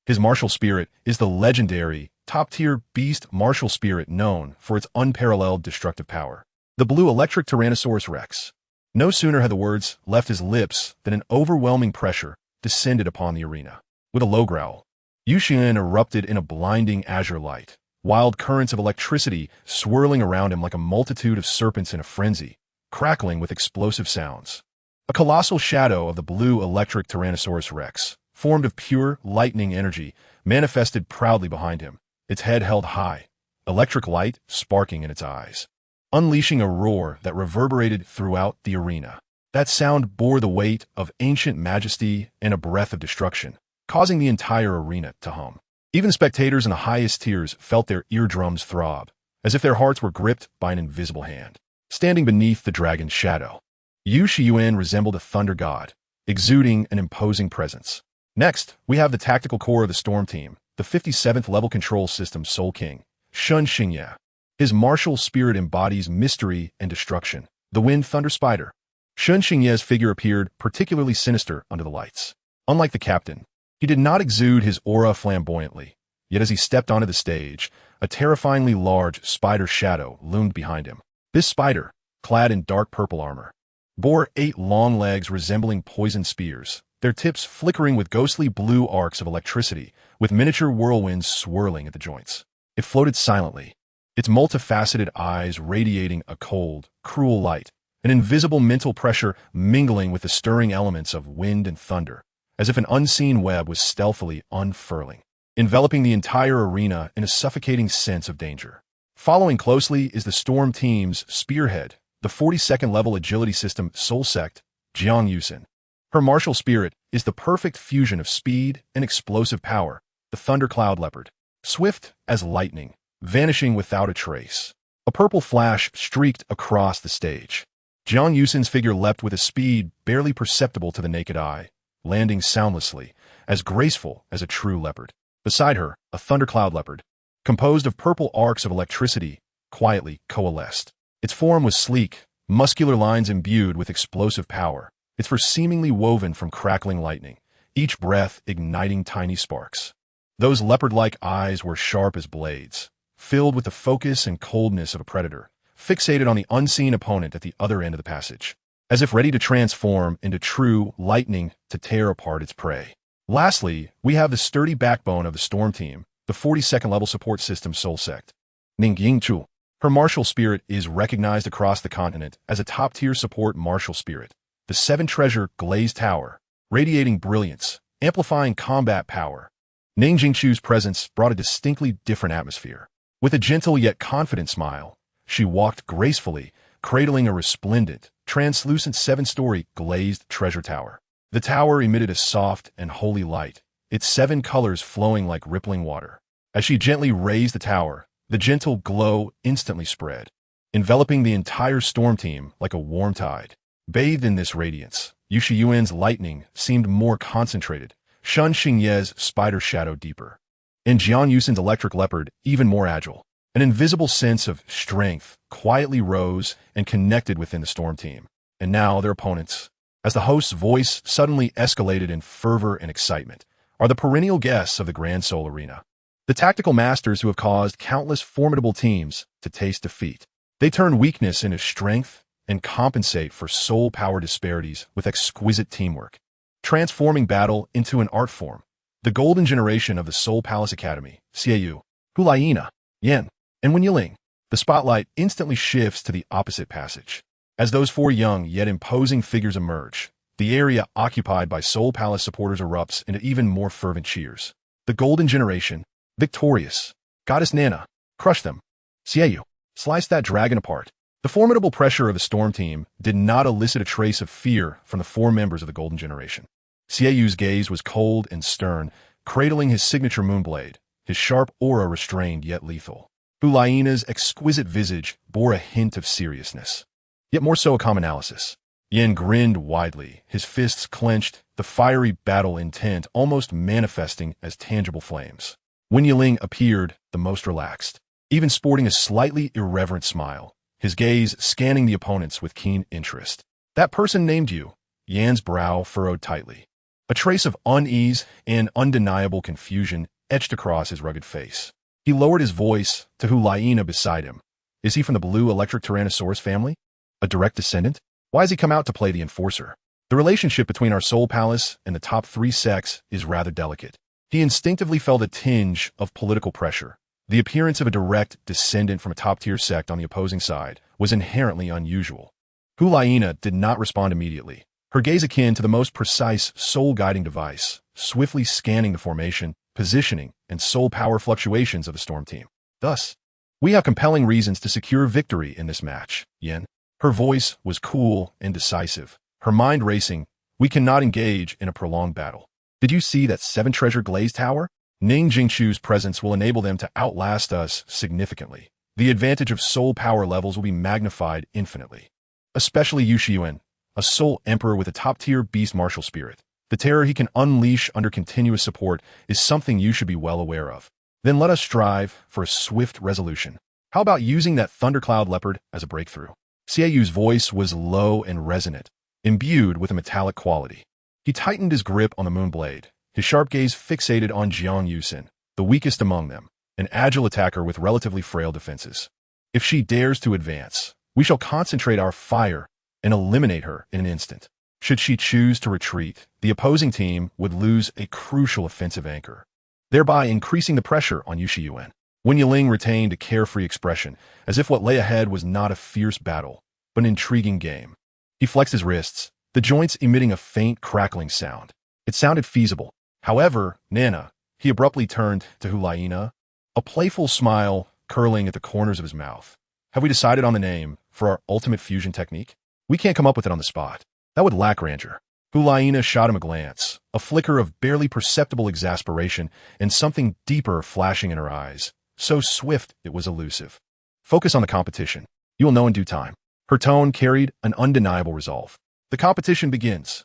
His martial spirit is the legendary, top-tier beast martial spirit known for its unparalleled destructive power, the blue electric Tyrannosaurus Rex. No sooner had the words left his lips than an overwhelming pressure descended upon the arena. With a low growl, Hu Liena erupted in a blinding azure light, wild currents of electricity swirling around him like a multitude of serpents in a frenzy, crackling with explosive sounds. A colossal shadow of the blue electric Tyrannosaurus Rex, formed of pure lightning energy, manifested proudly behind him, its head held high, electric light sparking in its eyes, unleashing a roar that reverberated throughout the arena. That sound bore the weight of ancient majesty and a breath of destruction, causing the entire arena to hum. Even spectators in the highest tiers felt their eardrums throb, as if their hearts were gripped by an invisible hand. Standing beneath the dragon's shadow, Hu Liena resembled a thunder god, exuding an imposing presence. Next, we have the tactical core of the Storm Team, the 57th level control system Soul King, Shen Xingye. His martial spirit embodies mystery and destruction, the Wind Thunder Spider. Shen Xingye's figure appeared particularly sinister under the lights. Unlike the captain, he did not exude his aura flamboyantly, yet as he stepped onto the stage, a terrifyingly large spider shadow loomed behind him. This spider, clad in dark purple armor, bore 8 long legs resembling poisoned spears, their tips flickering with ghostly blue arcs of electricity, with miniature whirlwinds swirling at the joints. It floated silently, its multifaceted eyes radiating a cold, cruel light, an invisible mental pressure mingling with the stirring elements of wind and thunder, as if an unseen web was stealthily unfurling, enveloping the entire arena in a suffocating sense of danger. Following closely is the Storm Team's spearhead, the 42nd level agility system Soul Sect, Jiang Yusen. Her martial spirit is the perfect fusion of speed and explosive power, the Thundercloud Leopard, swift as lightning, vanishing without a trace. A purple flash streaked across the stage. Jiang Yusen's figure leapt with a speed barely perceptible to the naked eye, landing soundlessly, as graceful as a true leopard. Beside her, a Thundercloud Leopard, composed of purple arcs of electricity, quietly coalesced. Its form was sleek, muscular lines imbued with explosive power, its fur seemingly woven from crackling lightning, each breath igniting tiny sparks. Those leopard-like eyes were sharp as blades, filled with the focus and coldness of a predator, fixated on the unseen opponent at the other end of the passage, as if ready to transform into true lightning to tear apart its prey. Lastly, we have the sturdy backbone of the Storm Team, the 42nd level support system Soul Sect, Ning Yingchu. Her martial spirit is recognized across the continent as a top-tier support martial spirit, the 7-treasure glazed tower, radiating brilliance, amplifying combat power. Ning Jingchu's presence brought a distinctly different atmosphere. With a gentle yet confident smile, she walked gracefully, cradling a resplendent, translucent 7-story glazed treasure tower. The tower emitted a soft and holy light, its 7 colors flowing like rippling water. As she gently raised the tower, the gentle glow instantly spread, enveloping the entire storm team like a warm tide. Bathed in this radiance, Yu Shiyuan's lightning seemed more concentrated, Shen Xingye's spider shadow deeper, and Jian Yusin's electric leopard even more agile. An invisible sense of strength quietly rose and connected within the storm team. And now their opponents, as the host's voice suddenly escalated in fervor and excitement, are the perennial guests of the Grand Soul Arena. The tactical masters who have caused countless formidable teams to taste defeat. They turn weakness into strength and compensate for soul power disparities with exquisite teamwork, transforming battle into an art form. The golden generation of the Soul Palace Academy, Xiaoyu, Hu Liena, Yan, and Wen Yiling. The spotlight instantly shifts to the opposite passage. As those 4 young yet imposing figures emerge, the area occupied by Soul Palace supporters erupts into even more fervent cheers. The golden generation, victorious. Goddess Nana, crush them. Xiaoyu, slice that dragon apart. The formidable pressure of the storm team did not elicit a trace of fear from the 4 members of the golden generation. Xiaoyu's gaze was cold and stern, cradling his signature moonblade, his sharp aura restrained yet lethal. Hu Liena's exquisite visage bore a hint of seriousness, yet more so a calm analysis. Yan grinned widely, his fists clenched, the fiery battle intent almost manifesting as tangible flames. Wen Yiling appeared the most relaxed, even sporting a slightly irreverent smile, his gaze scanning the opponents with keen interest. That person named you. Yan's brow furrowed tightly. A trace of unease and undeniable confusion etched across his rugged face. He lowered his voice to Hu Liena beside him. Is he from the blue electric Tyrannosaurus family? A direct descendant? Why has he come out to play the enforcer? The relationship between our Soul Palace and the top 3 sects is rather delicate. He instinctively felt a tinge of political pressure. The appearance of a direct descendant from a top-tier sect on the opposing side was inherently unusual. Hu Liena did not respond immediately, her gaze akin to the most precise soul-guiding device, swiftly scanning the formation, positioning, and soul power fluctuations of the storm team. Thus, we have compelling reasons to secure victory in this match, Yan. Her voice was cool and decisive, her mind racing. We cannot engage in a prolonged battle. Did you see that 7-treasure glazed tower? Ning Jingchu's presence will enable them to outlast us significantly. The advantage of soul power levels will be magnified infinitely. Especially Yu Shiyuan, a soul emperor with a top-tier beast martial spirit. The terror he can unleash under continuous support is something you should be well aware of. Then let us strive for a swift resolution. How about using that thundercloud leopard as a breakthrough? Xiaoyu's voice was low and resonant, imbued with a metallic quality. He tightened his grip on the moonblade, his sharp gaze fixated on Jian Yusin, the weakest among them, an agile attacker with relatively frail defenses. If she dares to advance, we shall concentrate our fire and eliminate her in an instant. Should she choose to retreat, the opposing team would lose a crucial offensive anchor, thereby increasing the pressure on Yu Shiyuan. Wen Yiling retained a carefree expression, as if what lay ahead was not a fierce battle, but an intriguing game. He flexed his wrists, the joints emitting a faint crackling sound. It sounded feasible. However, Nana, he abruptly turned to Hu Liena, a playful smile curling at the corners of his mouth. Have we decided on the name for our ultimate fusion technique? We can't come up with it on the spot. That would lack grandeur. Hu Liena shot him a glance, a flicker of barely perceptible exasperation and something deeper flashing in her eyes, so swift it was elusive. Focus on the competition. You will know in due time. Her tone carried an undeniable resolve. The competition begins.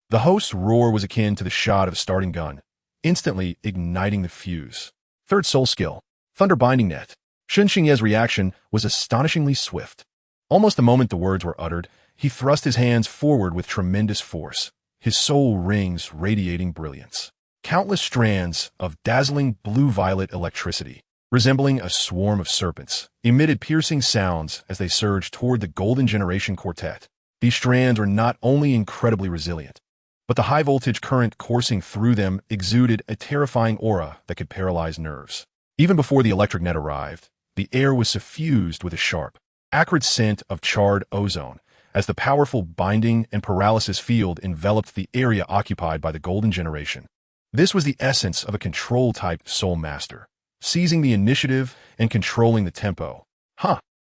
The host's roar was akin to the shot of a starting gun, instantly igniting the fuse. Third soul skill, Thunder Binding Net. Shen Xingye's reaction was astonishingly swift. Almost the moment the words were uttered, he thrust his hands forward with tremendous force, his soul rings radiating brilliance. Countless strands of dazzling blue-violet electricity, resembling a swarm of serpents, emitted piercing sounds as they surged toward the Golden Generation Quartet. These strands were not only incredibly resilient, but the high-voltage current coursing through them exuded a terrifying aura that could paralyze nerves. Even before the electric net arrived, the air was suffused with a sharp, acrid scent of charred ozone, as the powerful binding and paralysis field enveloped the area occupied by the Golden Generation. This was the essence of a control-type soul master, seizing the initiative and controlling the tempo.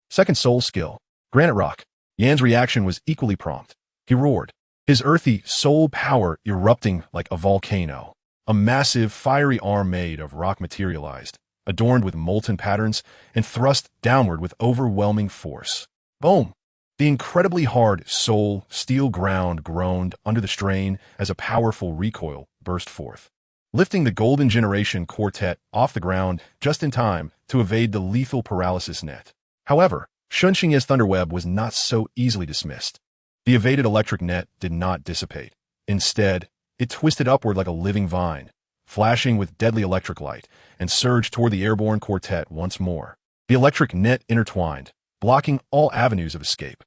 Second soul skill, Granite Rock. Yan's reaction was equally prompt. He roared, his earthy soul power erupting like a volcano. A massive, fiery arm made of rock materialized, adorned with molten patterns, and thrust downward with overwhelming force. Boom! The incredibly hard soul steel ground groaned under the strain as a powerful recoil burst forth, lifting the Golden Generation quartet off the ground just in time to evade the lethal paralysis net. However, Shunxing's thunderweb was not so easily dismissed. The evaded electric net did not dissipate. Instead, it twisted upward like a living vine, flashing with deadly electric light, and surged toward the airborne quartet once more. The electric net intertwined, blocking all avenues of escape.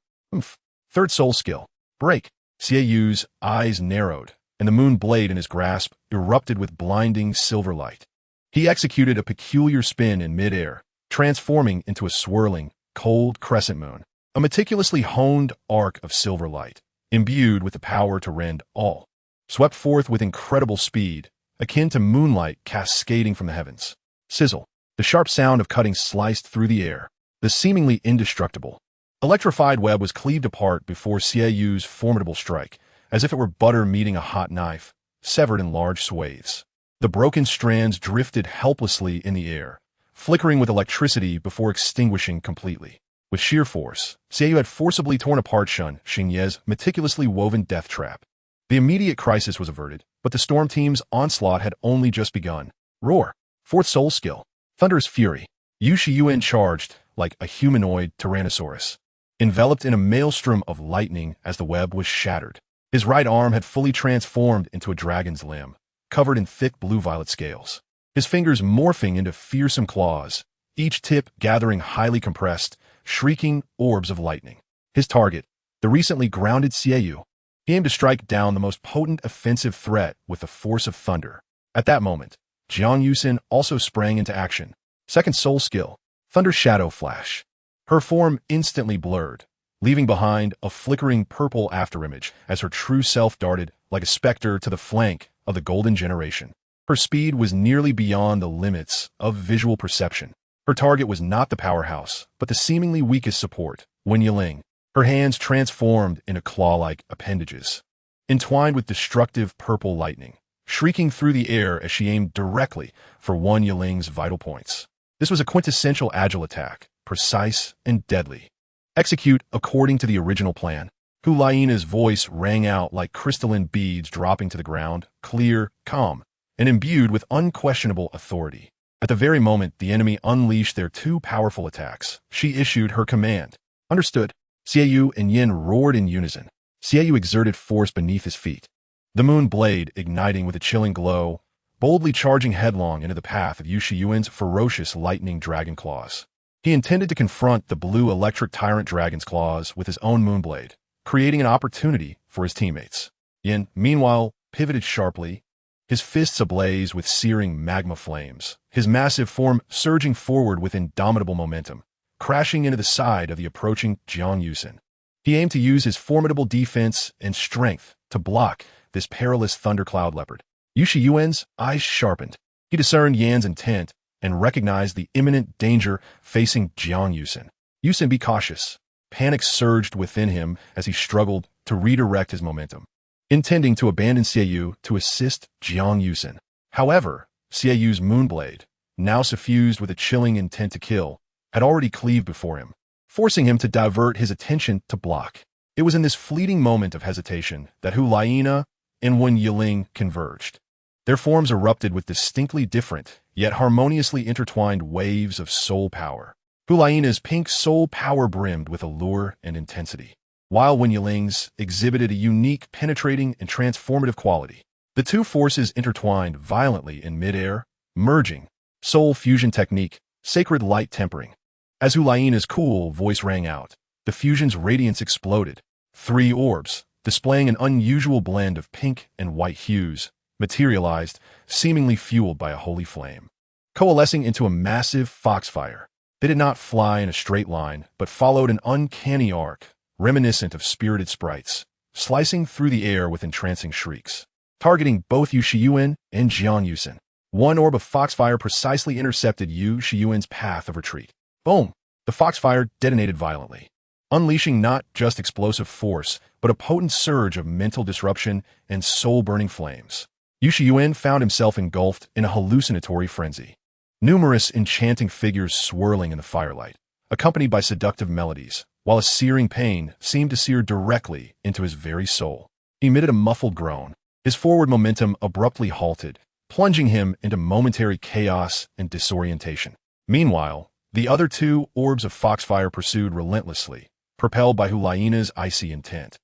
Third soul skill. Break. Xieyu's eyes narrowed, and the moon blade in his grasp erupted with blinding silver light. He executed a peculiar spin in midair, transforming into a swirling, cold crescent moon, a meticulously honed arc of silver light, imbued with the power to rend all, swept forth with incredible speed, akin to moonlight cascading from the heavens. Sizzle. The sharp sound of cutting sliced through the air. The seemingly indestructible, electrified web was cleaved apart before Xieyu's formidable strike, as if it were butter meeting a hot knife, severed in large swathes. The broken strands drifted helplessly in the air, flickering with electricity before extinguishing completely. With sheer force, Xieyou had forcibly torn apart Shunxing's meticulously woven death trap. The immediate crisis was averted, but the storm team's onslaught had only just begun. Roar. Fourth soul skill. Thunderous fury. Yu Shiyuan charged like a humanoid tyrannosaurus, enveloped in a maelstrom of lightning as the web was shattered. His right arm had fully transformed into a dragon's limb, covered in thick blue-violet scales. His fingers morphing into fearsome claws, each tip gathering highly compressed, shrieking orbs of lightning. His target, the recently grounded Xieyou, he aimed to strike down the most potent offensive threat with the force of thunder. At that moment, Jiang Yusin also sprang into action. Second soul skill. Thunder Shadow Flash. Her form instantly blurred, leaving behind a flickering purple afterimage as her true self darted like a specter to the flank of the Golden Generation. Her speed was nearly beyond the limits of visual perception. Her target was not the powerhouse, but the seemingly weakest support, Wen Yiling. Her hands transformed into claw-like appendages, entwined with destructive purple lightning, shrieking through the air as she aimed directly for Wen Yiling's vital points. This was a quintessential agile attack, precise and deadly. Execute according to the original plan. Hu Liena's voice rang out like crystalline beads dropping to the ground, clear, calm, and imbued with unquestionable authority. At the very moment the enemy unleashed their two powerful attacks, she issued her command. Understood. Xieyou and Yin roared in unison. Xieyou exerted force beneath his feet, the moon blade igniting with a chilling glow, boldly charging headlong into the path of Yu Shiyuan's ferocious lightning dragon claws. He intended to confront the blue electric tyrant dragon's claws with his own moonblade, creating an opportunity for his teammates. Yin, meanwhile, pivoted sharply, his fists ablaze with searing magma flames, his massive form surging forward with indomitable momentum, crashing into the side of the approaching Jiang Yusin. He aimed to use his formidable defense and strength to block this perilous thundercloud leopard. Yu Shiyuan's eyes sharpened. He discerned Yan's intent and recognized the imminent danger facing Jiang Yusin. Yusin, be cautious. Panic surged within him as he struggled to redirect his momentum, intending to abandon Xieyou to assist Jiang Yusin. However, Xieyou's moonblade, now suffused with a chilling intent to kill, had already cleaved before him, forcing him to divert his attention to block. It was in this fleeting moment of hesitation that Hu Liena and Wen Yiling converged. Their forms erupted with distinctly different, yet harmoniously intertwined waves of soul power. Hu Liena's pink soul power brimmed with allure and intensity, while Wen Yiling's exhibited a unique, penetrating, and transformative quality. The two forces intertwined violently in midair, merging. Soul fusion technique, sacred light tempering. As Hu Liena's cool voice rang out, the fusion's radiance exploded. 3 orbs, displaying an unusual blend of pink and white hues, materialized, seemingly fueled by a holy flame, coalescing into a massive foxfire. They did not fly in a straight line, but followed an uncanny arc, reminiscent of spirited sprites, slicing through the air with entrancing shrieks, targeting both Yu Shiyuan and Jiang Yusin. One orb of foxfire precisely intercepted Yu Shiyuan's path of retreat. Boom! The foxfire detonated violently, unleashing not just explosive force, but a potent surge of mental disruption and soul-burning flames. Yu Shiyuan found himself engulfed in a hallucinatory frenzy. Numerous enchanting figures swirling in the firelight, accompanied by seductive melodies, while a searing pain seemed to sear directly into his very soul. He emitted a muffled groan. His forward momentum abruptly halted, plunging him into momentary chaos and disorientation. Meanwhile, the other two orbs of foxfire pursued relentlessly, propelled by Hu Liena's icy intent,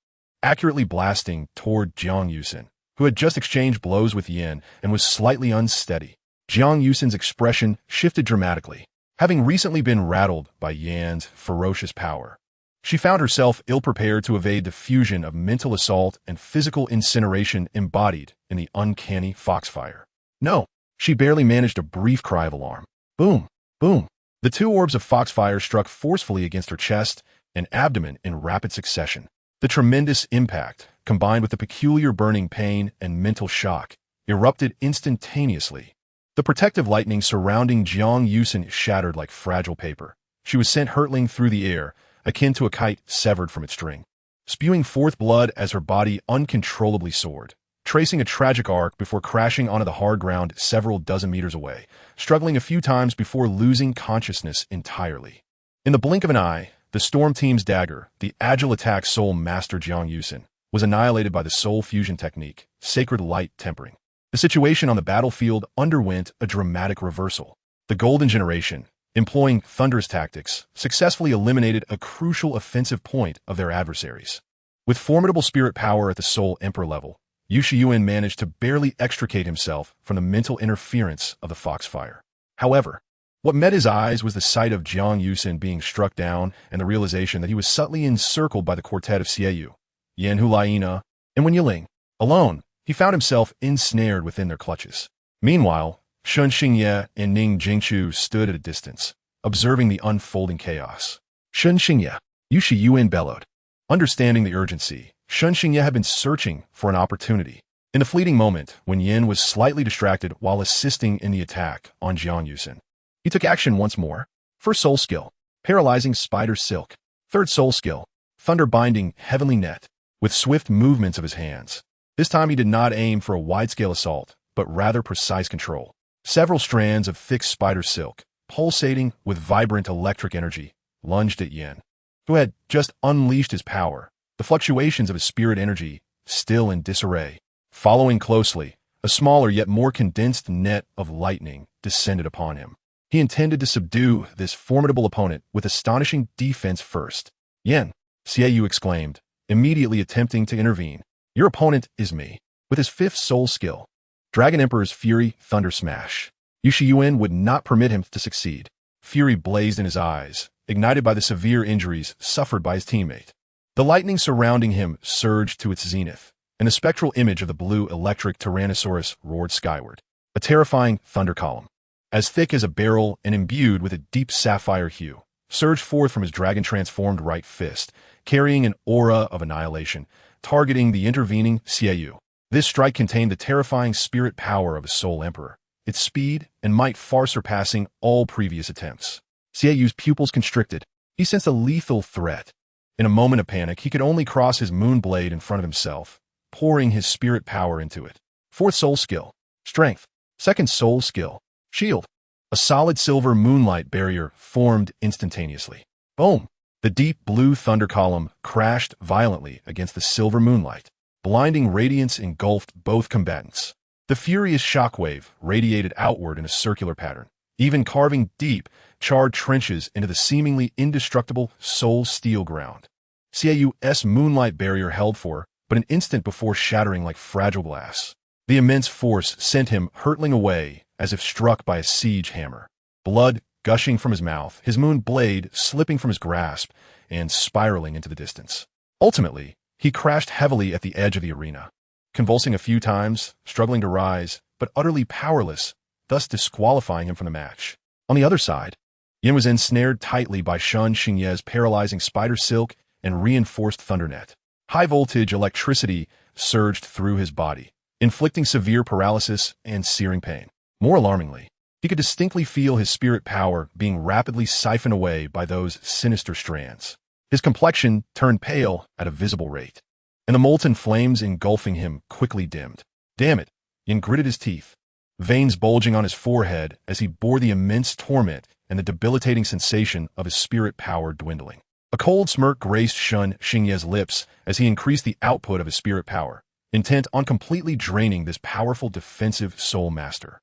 accurately blasting toward Jiang Yusin, who had just exchanged blows with Yan and was slightly unsteady. Jiang Yusin's expression shifted dramatically. Having recently been rattled by Yan's ferocious power, she found herself ill-prepared to evade the fusion of mental assault and physical incineration embodied in the uncanny foxfire. No, she barely managed a brief cry of alarm. Boom, boom. The two orbs of foxfire struck forcefully against her chest and abdomen in rapid succession. The tremendous impact, combined with the peculiar burning pain and mental shock, erupted instantaneously. The protective lightning surrounding Jiang Yusin shattered like fragile paper. She was sent hurtling through the air, akin to a kite severed from its string, spewing forth blood as her body uncontrollably soared, tracing a tragic arc before crashing onto the hard ground several dozen meters away, struggling a few times before losing consciousness entirely. In the blink of an eye, the Storm Team's dagger, the agile attack soul master Jiang Yusin, was annihilated by the soul fusion technique, sacred light tempering. The situation on the battlefield underwent a dramatic reversal. The Golden Generation, employing thunderous tactics, successfully eliminated a crucial offensive point of their adversaries. With formidable spirit power at the Soul Emperor level, Yu Shiyuan managed to barely extricate himself from the mental interference of the foxfire. However, what met his eyes was the sight of Jiang Yusin being struck down and the realization that he was subtly encircled by the quartet of Xieyu, Yan Hu Liena, and Wen Yiling. Alone, he found himself ensnared within their clutches. Meanwhile, Shun Xingye and Ning Jingchu stood at a distance, observing the unfolding chaos. Shun Xingye, Yu Shiyuan bellowed. Understanding the urgency, Shun Xingye had been searching for an opportunity. In the fleeting moment, when Yin was slightly distracted while assisting in the attack on Jiang Yusin, he took action once more. First soul skill, paralyzing spider silk. Third soul skill, thunder binding heavenly net. With swift movements of his hands, this time he did not aim for a wide-scale assault, but rather precise control. Several strands of thick spider silk, pulsating with vibrant electric energy, lunged at Yin, who had just unleashed his power, the fluctuations of his spirit energy still in disarray. Following closely, a smaller yet more condensed net of lightning descended upon him. He intended to subdue this formidable opponent with astonishing defense first. Yin, Xieyu exclaimed, immediately attempting to intervene. Your opponent is me. With his fifth soul skill, Dragon Emperor's Fury Thunder Smash, Yu Shiyuan would not permit him to succeed. Fury blazed in his eyes, ignited by the severe injuries suffered by his teammate. The lightning surrounding him surged to its zenith, and the spectral image of the blue electric Tyrannosaurus roared skyward. A terrifying thunder column, as thick as a barrel and imbued with a deep sapphire hue, surged forth from his dragon-transformed right fist, carrying an aura of annihilation, targeting the intervening Xieyu. This strike contained the terrifying spirit power of a Soul Emperor, its speed and might far surpassing all previous attempts. Xieyu's pupils constricted. He sensed a lethal threat. In a moment of panic, he could only cross his moon blade in front of himself, pouring his spirit power into it. Fourth soul skill, strength. Second soul skill, shield. A solid silver moonlight barrier formed instantaneously. Boom! The deep blue thunder column crashed violently against the silver moonlight. Blinding radiance engulfed both combatants. The furious shockwave radiated outward in a circular pattern, even carving deep, charred trenches into the seemingly indestructible soul steel ground. Xieyu's moonlight barrier held for but an instant before shattering like fragile glass. The immense force sent him hurtling away as if struck by a siege hammer. Blood gushing from his mouth, his moon blade slipping from his grasp and spiraling into the distance. Ultimately, he crashed heavily at the edge of the arena, convulsing a few times, struggling to rise, but utterly powerless, thus disqualifying him from the match. On the other side, Yin was ensnared tightly by Shun Xingye's paralyzing spider silk and reinforced thundernet. High-voltage electricity surged through his body, inflicting severe paralysis and searing pain. More alarmingly, he could distinctly feel his spirit power being rapidly siphoned away by those sinister strands. His complexion turned pale at a visible rate, and the molten flames engulfing him quickly dimmed. Damn it, Yin gritted his teeth, veins bulging on his forehead as he bore the immense torment and the debilitating sensation of his spirit power dwindling. A cold smirk graced Shun Xingye's lips as he increased the output of his spirit power, intent on completely draining this powerful defensive soul master.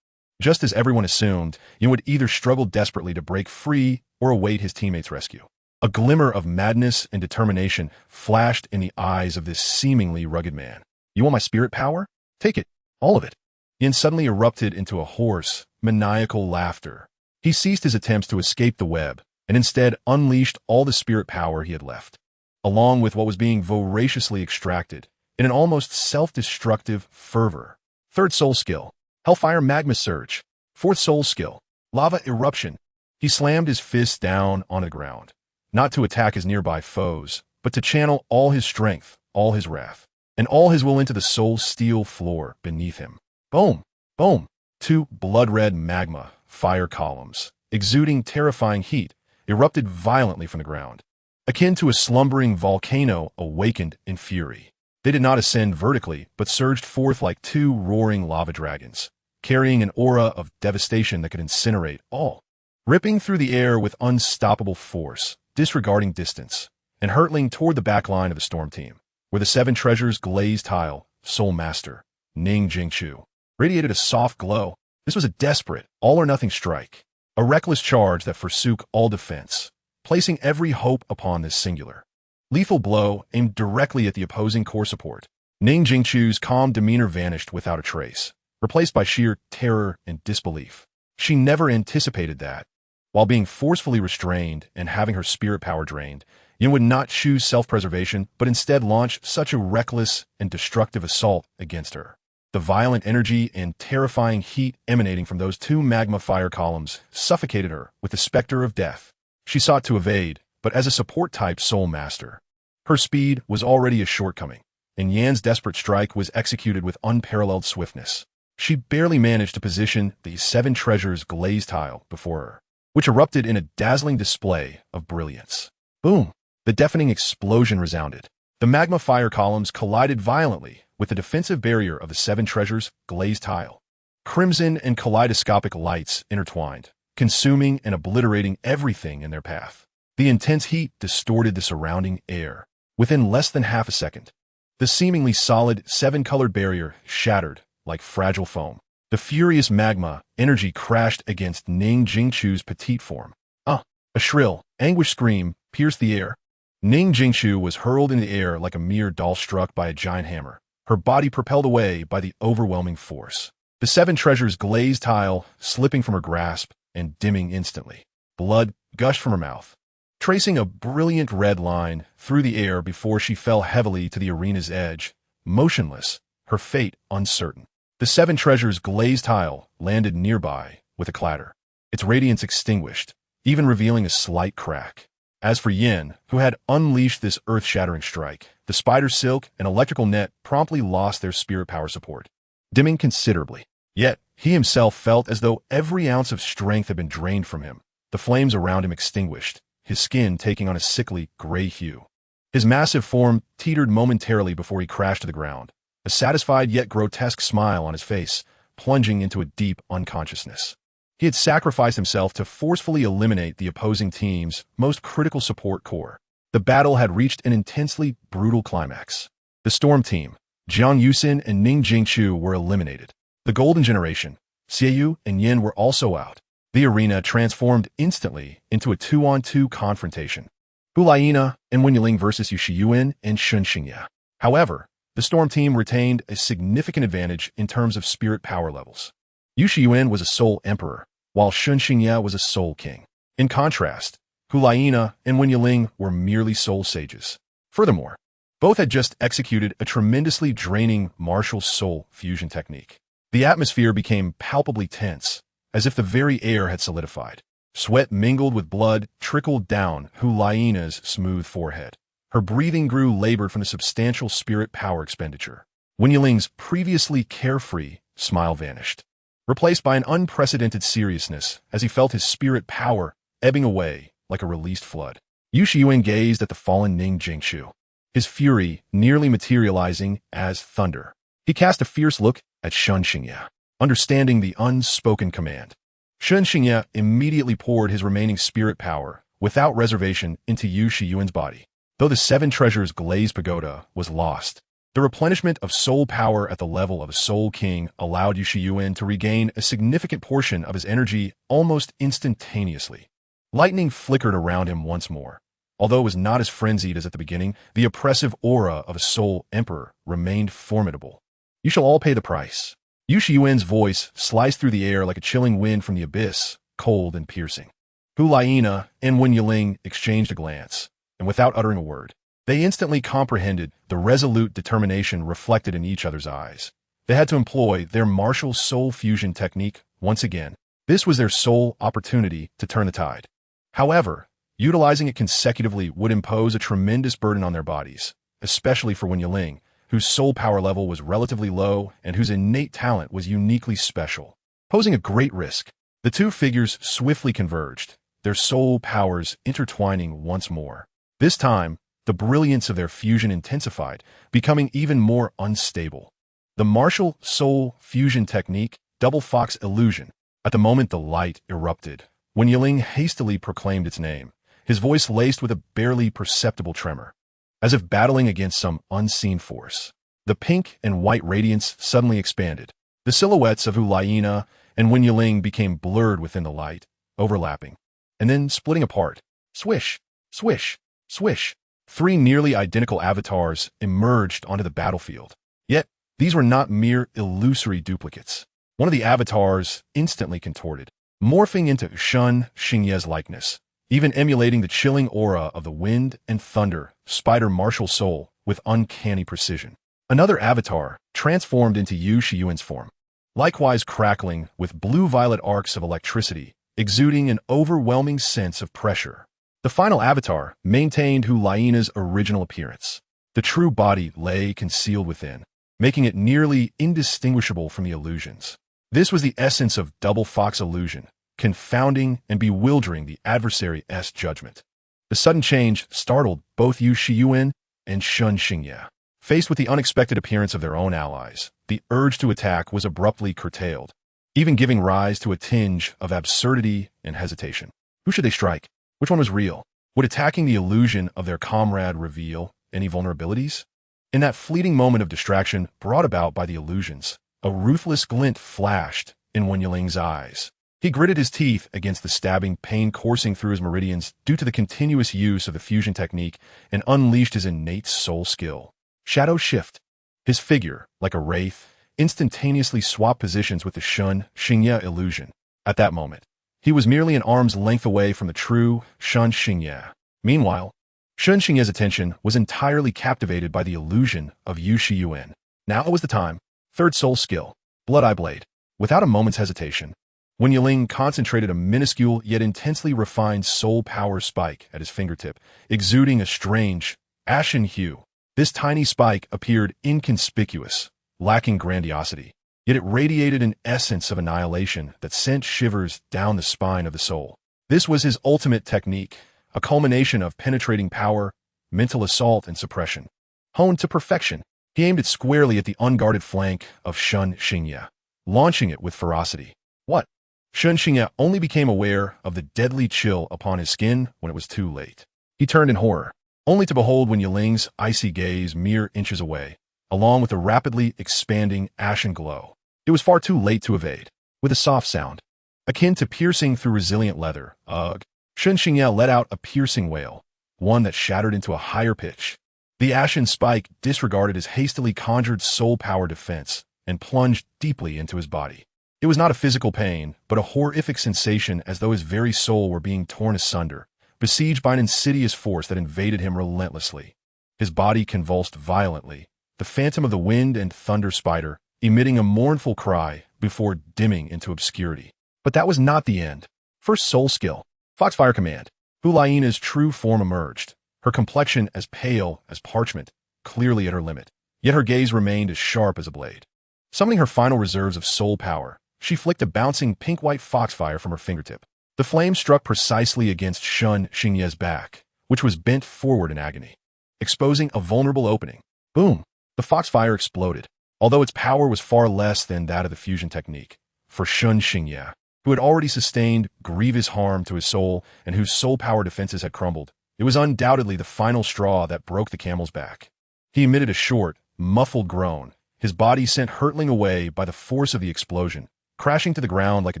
Just as everyone assumed, Yin would either struggle desperately to break free or await his teammates' rescue. A glimmer of madness and determination flashed in the eyes of this seemingly rugged man. You want my spirit power? Take it. All of it. Yin suddenly erupted into a hoarse, maniacal laughter. He ceased his attempts to escape the web, and instead unleashed all the spirit power he had left, along with what was being voraciously extracted, in an almost self-destructive fervor. Third soul skill, Hellfire Magma Surge. Fourth soul skill, Lava Eruption. He slammed his fists down on the ground, not to attack his nearby foes, but to channel all his strength, all his wrath, and all his will into the soul steel floor beneath him. Boom! Boom! Two blood-red magma fire columns, exuding terrifying heat, erupted violently from the ground. Akin to a slumbering volcano awakened in fury. They did not ascend vertically, but surged forth like two roaring lava dragons, carrying an aura of devastation that could incinerate all. Ripping through the air with unstoppable force, disregarding distance, and hurtling toward the back line of the storm team, where the seven treasures glazed tile, Soul Master, Ning Jingqiu, radiated a soft glow. This was a desperate, all-or-nothing strike, a reckless charge that forsook all defense, placing every hope upon this singular, lethal blow aimed directly at the opposing core support. Ning Jingqiu's calm demeanor vanished without a trace, replaced by sheer terror and disbelief. She never anticipated that, while being forcefully restrained and having her spirit power drained, Yin would not choose self-preservation, but instead launch such a reckless and destructive assault against her. The violent energy and terrifying heat emanating from those two magma fire columns suffocated her with the specter of death. She sought to evade, but as a support-type soul master, her speed was already a shortcoming, and Yan's desperate strike was executed with unparalleled swiftness. She barely managed to position the seven treasures glazed tile before her, which erupted in a dazzling display of brilliance. Boom! The deafening explosion resounded. The magma fire columns collided violently with the defensive barrier of the seven treasures glazed tile. Crimson and kaleidoscopic lights intertwined, consuming and obliterating everything in their path. The intense heat distorted the surrounding air. Within less than half a second, the seemingly solid seven-colored barrier shattered like fragile foam. The furious magma energy crashed against Ning Jingqiu's petite form. A shrill, anguished scream pierced the air. Ning Jingqiu was hurled in the air like a mere doll struck by a giant hammer, her body propelled away by the overwhelming force. The seven treasures glazed tile slipping from her grasp and dimming instantly. Blood gushed from her mouth, tracing a brilliant red line through the air before she fell heavily to the arena's edge, motionless, her fate uncertain. The seven treasures glazed tile landed nearby with a clatter, its radiance extinguished, even revealing a slight crack. As for Yin, who had unleashed this earth-shattering strike, the spider silk and electrical net promptly lost their spirit power support, dimming considerably. Yet, he himself felt as though every ounce of strength had been drained from him, the flames around him extinguished, his skin taking on a sickly gray hue. His massive form teetered momentarily before he crashed to the ground, a satisfied yet grotesque smile on his face, plunging into a deep unconsciousness. He had sacrificed himself to forcefully eliminate the opposing team's most critical support core. The battle had reached an intensely brutal climax. The Storm Team, Jiang Yusin and Ning Jingqiu were eliminated. The Golden Generation, Xieyu and Yin were also out. The arena transformed instantly into a 2-on-2 confrontation. Hu Liena and Wenyiling versus Yu Shiyuan and Shun Xingye. However, the Storm Team retained a significant advantage in terms of spirit power levels. Yu Shiyuan was a Soul Emperor, while Shun Xingye was a Soul King. In contrast, Hu Liena and Wenyiling were merely Soul Sages. Furthermore, both had just executed a tremendously draining martial soul fusion technique. The atmosphere became palpably tense, as if the very air had solidified. Sweat mingled with blood trickled down Hu Liena's smooth forehead. Her breathing grew labored from the substantial spirit power expenditure. Wenyiling's previously carefree smile vanished, replaced by an unprecedented seriousness as he felt his spirit power ebbing away like a released flood. Yu Shiyuan gazed at the fallen Ning Jingshu, his fury nearly materializing as thunder. He cast a fierce look at Shun Xingye, understanding the unspoken command. Shun Xingye immediately poured his remaining spirit power, without reservation, into Yu Shiyuan's body. Though the Seven Treasures Glazed Pagoda was lost, the replenishment of soul power at the level of a Soul King allowed Yu Shiyuan to regain a significant portion of his energy almost instantaneously. Lightning flickered around him once more. Although it was not as frenzied as at the beginning, the oppressive aura of a Soul Emperor remained formidable. You shall all pay the price. Yu Shiyuan's voice sliced through the air like a chilling wind from the abyss, cold and piercing. Hu Liena and Wen Yiling exchanged a glance, and without uttering a word, they instantly comprehended the resolute determination reflected in each other's eyes. They had to employ their martial soul fusion technique once again. This was their sole opportunity to turn the tide. However, utilizing it consecutively would impose a tremendous burden on their bodies, especially for Wen Yiling, whose soul power level was relatively low and whose innate talent was uniquely special. Posing a great risk, the two figures swiftly converged, their soul powers intertwining once more. This time, the brilliance of their fusion intensified, becoming even more unstable. The martial soul fusion technique, Double Fox Illusion. At the moment the light erupted, Wen Yiling hastily proclaimed its name, his voice laced with a barely perceptible tremor. As if battling against some unseen force, the pink and white radiance suddenly expanded. The silhouettes of Hu Liena and Wen Yiling became blurred within the light, overlapping, and then splitting apart. Swish, swish, swish. Three nearly identical avatars emerged onto the battlefield. Yet, these were not mere illusory duplicates. One of the avatars instantly contorted, morphing into Shun Xingye's likeness, even emulating the chilling aura of the wind and thunder, spider martial soul, with uncanny precision. Another avatar transformed into Yu Shiyuan's form, likewise crackling with blue-violet arcs of electricity, exuding an overwhelming sense of pressure. The final avatar maintained Hu Liena's original appearance. The true body lay concealed within, making it nearly indistinguishable from the illusions. This was the essence of Double Fox Illusion, confounding and bewildering the adversary's judgment. The sudden change startled both Yu Shiyuan and Shun Xingye. Faced with the unexpected appearance of their own allies, the urge to attack was abruptly curtailed, even giving rise to a tinge of absurdity and hesitation. Who should they strike? Which one was real? Would attacking the illusion of their comrade reveal any vulnerabilities? In that fleeting moment of distraction brought about by the illusions, a ruthless glint flashed in Wen Yiling's eyes. He gritted his teeth against the stabbing pain coursing through his meridians due to the continuous use of the fusion technique and unleashed his innate soul skill. Shadow shift. His figure, like a wraith, instantaneously swapped positions with the Shun Xingye illusion. At that moment, he was merely an arm's length away from the true Shun Xingye. Meanwhile, Shun Xingye's attention was entirely captivated by the illusion of Yu Shiyuan. Now was the time. Third soul skill, Blood-Eye Blade. Without a moment's hesitation, Wen Yiling concentrated a minuscule yet intensely refined soul power spike at his fingertip, exuding a strange, ashen hue. This tiny spike appeared inconspicuous, lacking grandiosity, yet it radiated an essence of annihilation that sent shivers down the spine of the soul. This was his ultimate technique, a culmination of penetrating power, mental assault, and suppression. Honed to perfection, he aimed it squarely at the unguarded flank of Shun Xingye, launching it with ferocity. What? Shun Xingye only became aware of the deadly chill upon his skin when it was too late. He turned in horror, only to behold Wen Yiling's icy gaze mere inches away, along with a rapidly expanding ashen glow. It was far too late to evade. With a soft sound, akin to piercing through resilient leather, Shun Xingye let out a piercing wail, one that shattered into a higher pitch. The ashen spike disregarded his hastily conjured soul power defense and plunged deeply into his body. It was not a physical pain, but a horrific sensation as though his very soul were being torn asunder, besieged by an insidious force that invaded him relentlessly. His body convulsed violently, the phantom of the wind and thunder spider emitting a mournful cry before dimming into obscurity. But that was not the end. First soul skill, Foxfire Command. Hu Liena's true form emerged, her complexion as pale as parchment, clearly at her limit, yet her gaze remained as sharp as a blade. Summoning her final reserves of soul power, she flicked a bouncing pink-white foxfire from her fingertip. The flame struck precisely against Shun Xingye's back, which was bent forward in agony, exposing a vulnerable opening. Boom! The foxfire exploded, although its power was far less than that of the fusion technique. For Shun Xingye, who had already sustained grievous harm to his soul and whose soul power defenses had crumbled, it was undoubtedly the final straw that broke the camel's back. He emitted a short, muffled groan, his body sent hurtling away by the force of the explosion, crashing to the ground like a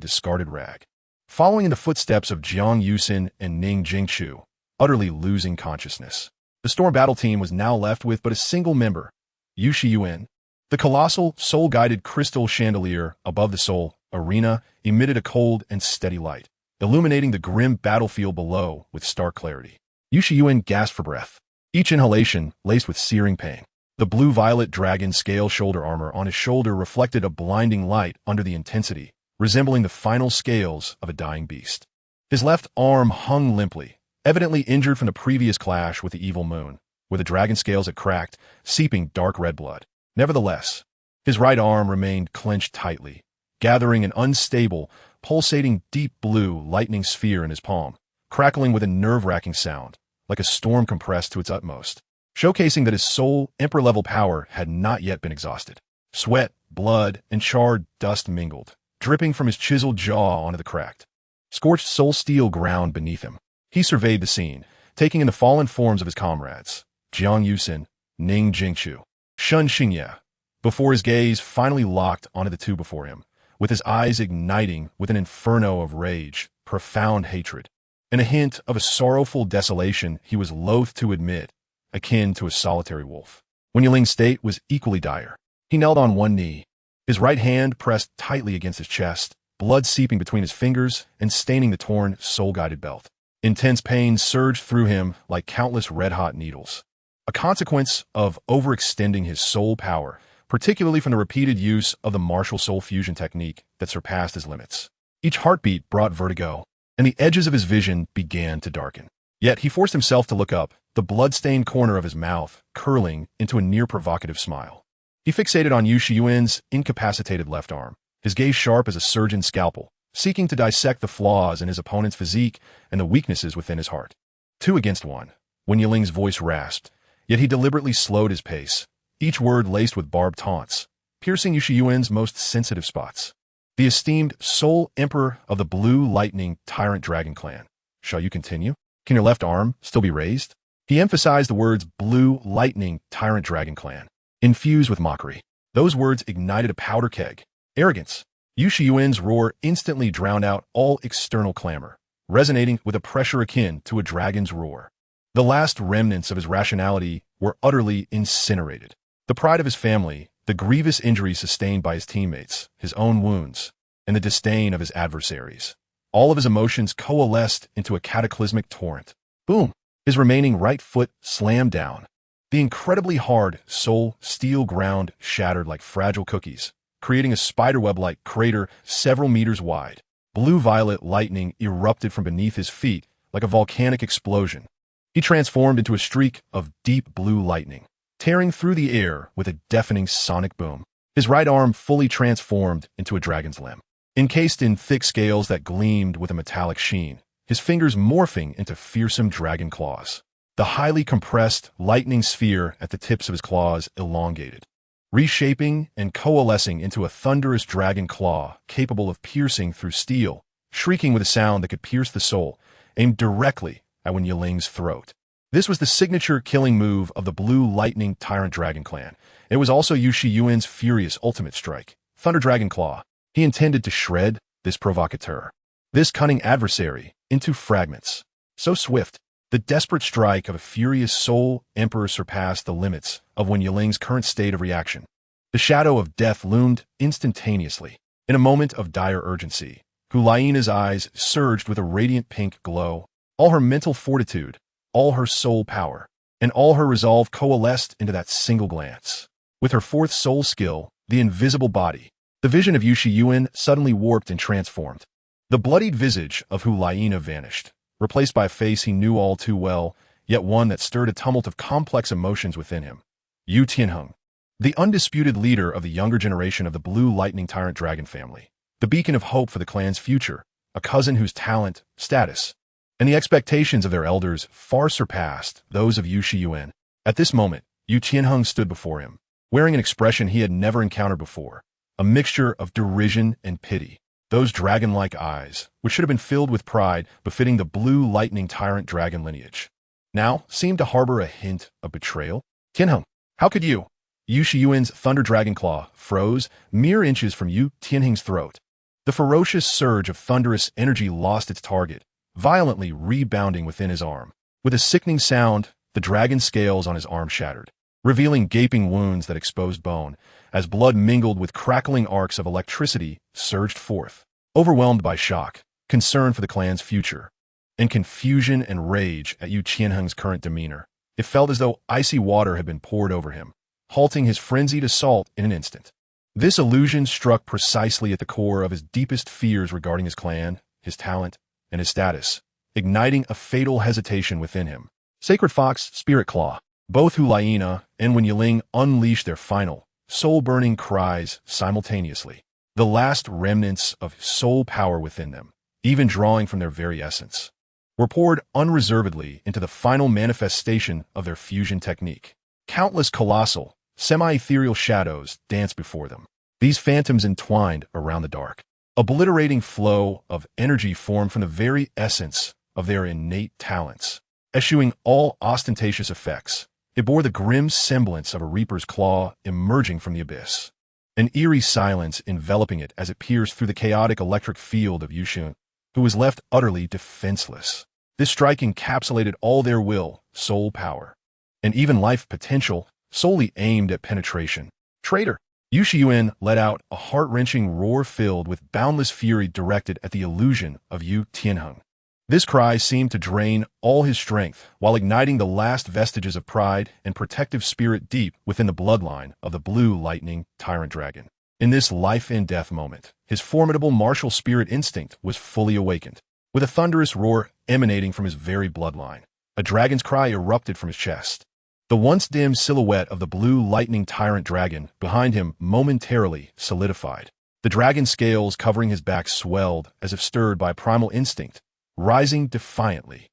discarded rag. Following in the footsteps of Jiang Yusin and Ning Jingchu, utterly losing consciousness, the storm battle team was now left with but a single member, Yu Shiyuan. The colossal, soul-guided crystal chandelier above the soul arena emitted a cold and steady light, illuminating the grim battlefield below with stark clarity. Yu Shiyuan gasped for breath, each inhalation laced with searing pain. The blue-violet dragon scale shoulder armor on his shoulder reflected a blinding light under the intensity, resembling the final scales of a dying beast. His left arm hung limply, evidently injured from the previous clash with the evil moon, where the dragon scales had cracked, seeping dark red blood. Nevertheless, his right arm remained clenched tightly, gathering an unstable, pulsating deep blue lightning sphere in his palm, crackling with a nerve-wracking sound, like a storm compressed to its utmost, showcasing that his soul emperor-level power had not yet been exhausted. Sweat, blood, and charred dust mingled, dripping from his chiseled jaw onto the cracked, scorched soul steel ground beneath him. He surveyed the scene, taking in the fallen forms of his comrades, Jiang Yusin, Ning Jingchu, Shun Xingye, before his gaze finally locked onto the two before him, with his eyes igniting with an inferno of rage, profound hatred, and a hint of a sorrowful desolation he was loath to admit, akin to a solitary wolf. Wen Yiling's state was equally dire. He knelt on one knee, his right hand pressed tightly against his chest, blood seeping between his fingers and staining the torn, soul-guided belt. Intense pain surged through him like countless red-hot needles, a consequence of overextending his soul power, particularly from the repeated use of the martial soul fusion technique that surpassed his limits. Each heartbeat brought vertigo, and the edges of his vision began to darken. Yet he forced himself to look up, the blood-stained corner of his mouth curling into a near-provocative smile. He fixated on Yu Shiyuan's incapacitated left arm, his gaze sharp as a surgeon's scalpel, seeking to dissect the flaws in his opponent's physique and the weaknesses within his heart. 2 against 1. Wen Yiling's voice rasped, yet he deliberately slowed his pace, each word laced with barbed taunts, piercing Yu Shiyuan's most sensitive spots. The esteemed Soul Emperor of the Blue Lightning Tyrant Dragon Clan. Shall you continue? Can your left arm still be raised? He emphasized the words Blue Lightning Tyrant Dragon Clan, infused with mockery. Those words ignited a powder keg. Arrogance. Yu Shiyuan's roar instantly drowned out all external clamor, resonating with a pressure akin to a dragon's roar. The last remnants of his rationality were utterly incinerated. The pride of his family, the grievous injuries sustained by his teammates, his own wounds, and the disdain of his adversaries. All of his emotions coalesced into a cataclysmic torrent. Boom! His remaining right foot slammed down. The incredibly hard soul steel ground shattered like fragile cookies, creating a spiderweb-like crater several meters wide. Blue-violet lightning erupted from beneath his feet like a volcanic explosion. He transformed into a streak of deep blue lightning, tearing through the air with a deafening sonic boom. His right arm fully transformed into a dragon's limb, encased in thick scales that gleamed with a metallic sheen, his fingers morphing into fearsome dragon claws. The highly compressed lightning sphere at the tips of his claws elongated, reshaping and coalescing into a thunderous dragon claw capable of piercing through steel, shrieking with a sound that could pierce the soul, aimed directly at Wen Yiling's throat. This was the signature killing move of the Blue Lightning Tyrant Dragon Clan. It was also Yu Shiyuan's furious ultimate strike, Thunder Dragon Claw. He intended to shred this provocateur, this cunning adversary, into fragments. So swift, the desperate strike of a furious soul emperor surpassed the limits of Wen Yiling's current state of reaction. The shadow of death loomed instantaneously. In a moment of dire urgency, Hu Liena's eyes surged with a radiant pink glow. All her mental fortitude, all her soul power, and all her resolve coalesced into that single glance. With her fourth soul skill, the invisible body, the vision of Yu Shiyuan suddenly warped and transformed. The bloodied visage of Hu Liena vanished, replaced by a face he knew all too well, yet one that stirred a tumult of complex emotions within him. Yu Tianheng, the undisputed leader of the younger generation of the Blue Lightning Tyrant Dragon family, the beacon of hope for the clan's future, a cousin whose talent, status, and the expectations of their elders far surpassed those of Yu Shiyuan. At this moment, Yu Qianheng stood before him, wearing an expression he had never encountered before, a mixture of derision and pity. Those dragon-like eyes, which should have been filled with pride befitting the blue lightning tyrant dragon lineage, now seemed to harbor a hint of betrayal. Qianheng, how could you? Yu Shiyuan's thunder dragon claw froze mere inches from Yu Tianheng's throat. The ferocious surge of thunderous energy lost its target, violently rebounding within his arm. With a sickening sound, the dragon scales on his arm shattered, revealing gaping wounds that exposed bone, as blood mingled with crackling arcs of electricity surged forth. Overwhelmed by shock, concern for the clan's future, and confusion and rage at Yu Qianheng's current demeanor, it felt as though icy water had been poured over him, halting his frenzied assault in an instant. This illusion struck precisely at the core of his deepest fears regarding his clan, his talent, and his status, igniting a fatal hesitation within him. Sacred Fox, Spirit Claw. Both Hu Liena and Wen Yiling unleashed their final, soul-burning cries simultaneously, the last remnants of soul power within them, even drawing from their very essence, were poured unreservedly into the final manifestation of their fusion technique. Countless colossal, semi-ethereal shadows danced before them. These phantoms entwined around the dark. Obliterating flow of energy formed from the very essence of their innate talents, eschewing all ostentatious effects. It bore the grim semblance of a reaper's claw emerging from the abyss, an eerie silence enveloping it as it pierced through the chaotic electric field of Yu Shun, who was left utterly defenseless. This strike encapsulated all their will, soul power, and even life potential, solely aimed at penetration. Traitor! Yu Shiyuan let out a heart-wrenching roar filled with boundless fury directed at the illusion of Yu Tianheng. This cry seemed to drain all his strength while igniting the last vestiges of pride and protective spirit deep within the bloodline of the blue lightning tyrant dragon. In this life-and-death moment, his formidable martial spirit instinct was fully awakened. With a thunderous roar emanating from his very bloodline, a dragon's cry erupted from his chest. The once dim silhouette of the blue lightning tyrant dragon behind him momentarily solidified. The dragon scales covering his back swelled as if stirred by primal instinct, rising defiantly.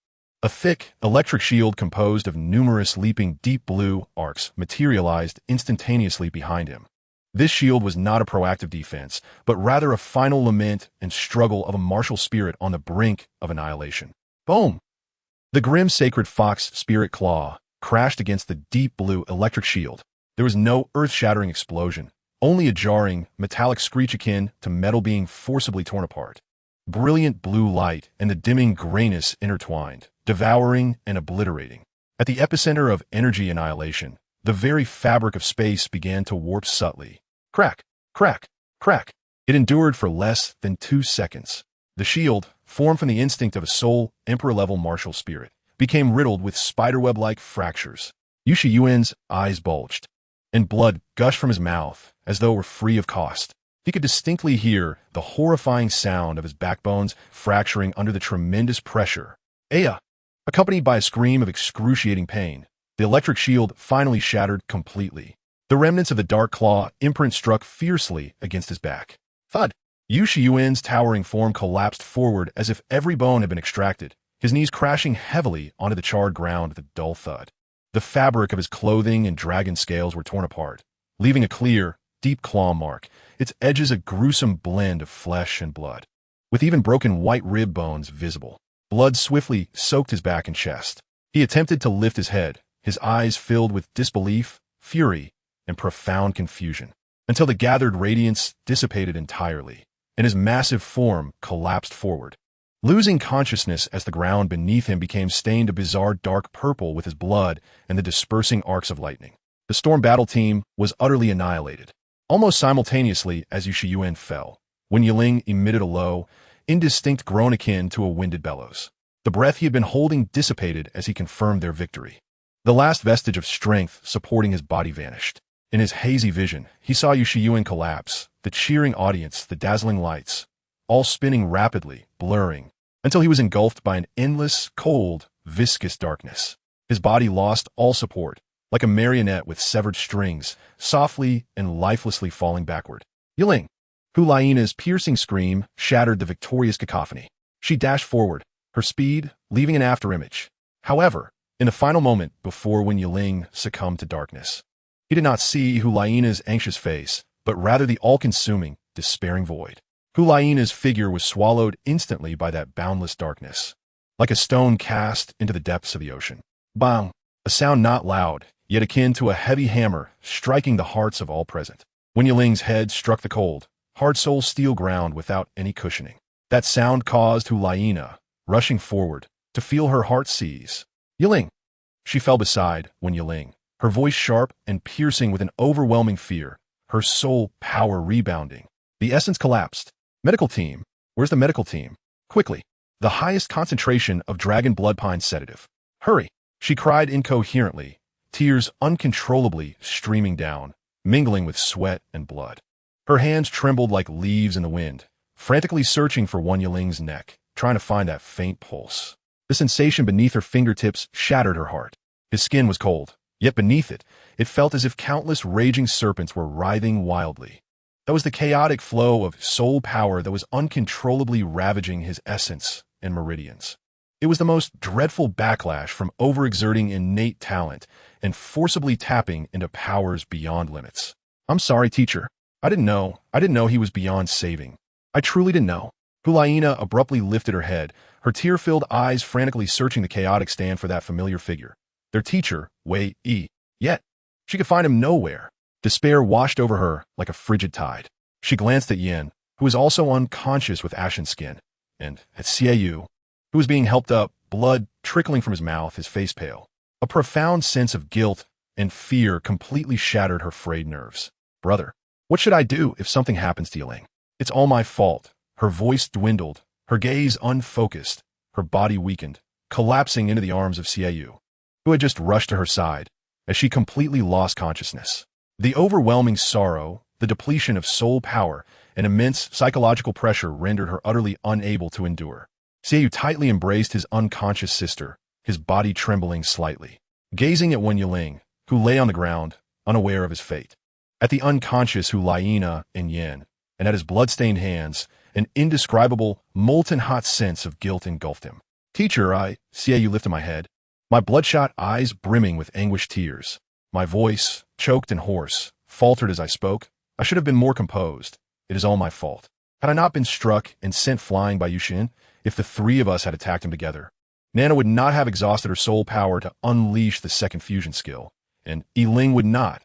A thick, electric shield composed of numerous leaping deep blue arcs materialized instantaneously behind him. This shield was not a proactive defense, but rather a final lament and struggle of a martial spirit on the brink of annihilation. Boom! The grim sacred fox spirit claw crashed against the deep blue electric shield. There was no earth-shattering explosion, only a jarring, metallic screech akin to metal being forcibly torn apart. Brilliant blue light and the dimming grayness intertwined, devouring and obliterating. At the epicenter of energy annihilation, the very fabric of space began to warp subtly. Crack, crack, crack. It endured for less than 2 seconds. The shield, formed from the instinct of a soul, emperor-level martial spirit, became riddled with spiderweb-like fractures. Yu Shiyuan's eyes bulged, and blood gushed from his mouth as though it were free of cost. He could distinctly hear the horrifying sound of his backbones fracturing under the tremendous pressure. Aya! Accompanied by a scream of excruciating pain, the electric shield finally shattered completely. The remnants of the dark claw imprint struck fiercely against his back. Thud! Yu Shiyuan's towering form collapsed forward as if every bone had been extracted, his knees crashing heavily onto the charred ground with a dull thud. The fabric of his clothing and dragon scales were torn apart, leaving a clear, deep claw mark, its edges a gruesome blend of flesh and blood, with even broken white rib bones visible. Blood swiftly soaked his back and chest. He attempted to lift his head, his eyes filled with disbelief, fury, and profound confusion, until the gathered radiance dissipated entirely, and his massive form collapsed forward, losing consciousness as the ground beneath him became stained a bizarre dark purple with his blood and the dispersing arcs of lightning. The storm battle team was utterly annihilated. Almost simultaneously as Yu Shiyuan fell, Wen Yiling emitted a low, indistinct groan akin to a winded bellows. The breath he had been holding dissipated as he confirmed their victory. The last vestige of strength supporting his body vanished. In his hazy vision, he saw Yu Shiyuan collapse, the cheering audience, the dazzling lights, all spinning rapidly, blurring, until he was engulfed by an endless, cold, viscous darkness. His body lost all support, like a marionette with severed strings, softly and lifelessly falling backward. Yiling! Hu Liena's piercing scream shattered the victorious cacophony. She dashed forward, her speed, leaving an afterimage. However, in the final moment before Wen Yiling succumbed to darkness, he did not see Hu Liena's anxious face, but rather the all-consuming, despairing void. Hu Liena's figure was swallowed instantly by that boundless darkness, like a stone cast into the depths of the ocean. Bang! A sound not loud, yet akin to a heavy hammer striking the hearts of all present. Wen Yiling's head struck the cold, hard-soled steel ground without any cushioning. That sound caused Hu Liena, rushing forward, to feel her heart seize. Yiling! She fell beside Wen Yiling, her voice sharp and piercing with an overwhelming fear, her soul power rebounding. The essence collapsed. Medical team, where's the medical team? Quickly. The highest concentration of dragon blood pine sedative. Hurry! She cried incoherently, tears uncontrollably streaming down, mingling with sweat and blood. Her hands trembled like leaves in the wind, frantically searching for Wen Yiling's neck, trying to find that faint pulse. The sensation beneath her fingertips shattered her heart. His skin was cold, yet beneath it, it felt as if countless raging serpents were writhing wildly. That was the chaotic flow of soul power that was uncontrollably ravaging his essence and meridians. It was the most dreadful backlash from overexerting innate talent and forcibly tapping into powers beyond limits. I'm sorry, teacher. I didn't know he was beyond saving. I truly didn't know. Hu Liena abruptly lifted her head, her tear-filled eyes frantically searching the chaotic stand for that familiar figure. Their teacher, Wei Yi. Yet, she could find him nowhere. Despair washed over her like a frigid tide. She glanced at Yin, who was also unconscious with ashen skin, and at Xiaoyu, who was being helped up, blood trickling from his mouth, his face pale. A profound sense of guilt and fear completely shattered her frayed nerves. Brother, what should I do if something happens to Yiling? It's all my fault. Her voice dwindled, her gaze unfocused, her body weakened, collapsing into the arms of Xiaoyu, who had just rushed to her side, as she completely lost consciousness. The overwhelming sorrow, the depletion of soul power, and immense psychological pressure rendered her utterly unable to endure. Xiaoyu tightly embraced his unconscious sister, his body trembling slightly, gazing at Wen Yiling, who lay on the ground, unaware of his fate. At the unconscious Hu Liena and Yin, and at his blood-stained hands, an indescribable, molten-hot sense of guilt engulfed him. Teacher, Xiaoyu lifted my head, my bloodshot eyes brimming with anguished tears. My voice, choked and hoarse, faltered as I spoke. I should have been more composed. It is all my fault. Had I not been struck and sent flying by Yuxin, if the three of us had attacked him together, Nana would not have exhausted her soul power to unleash the second fusion skill, and Yiling would not.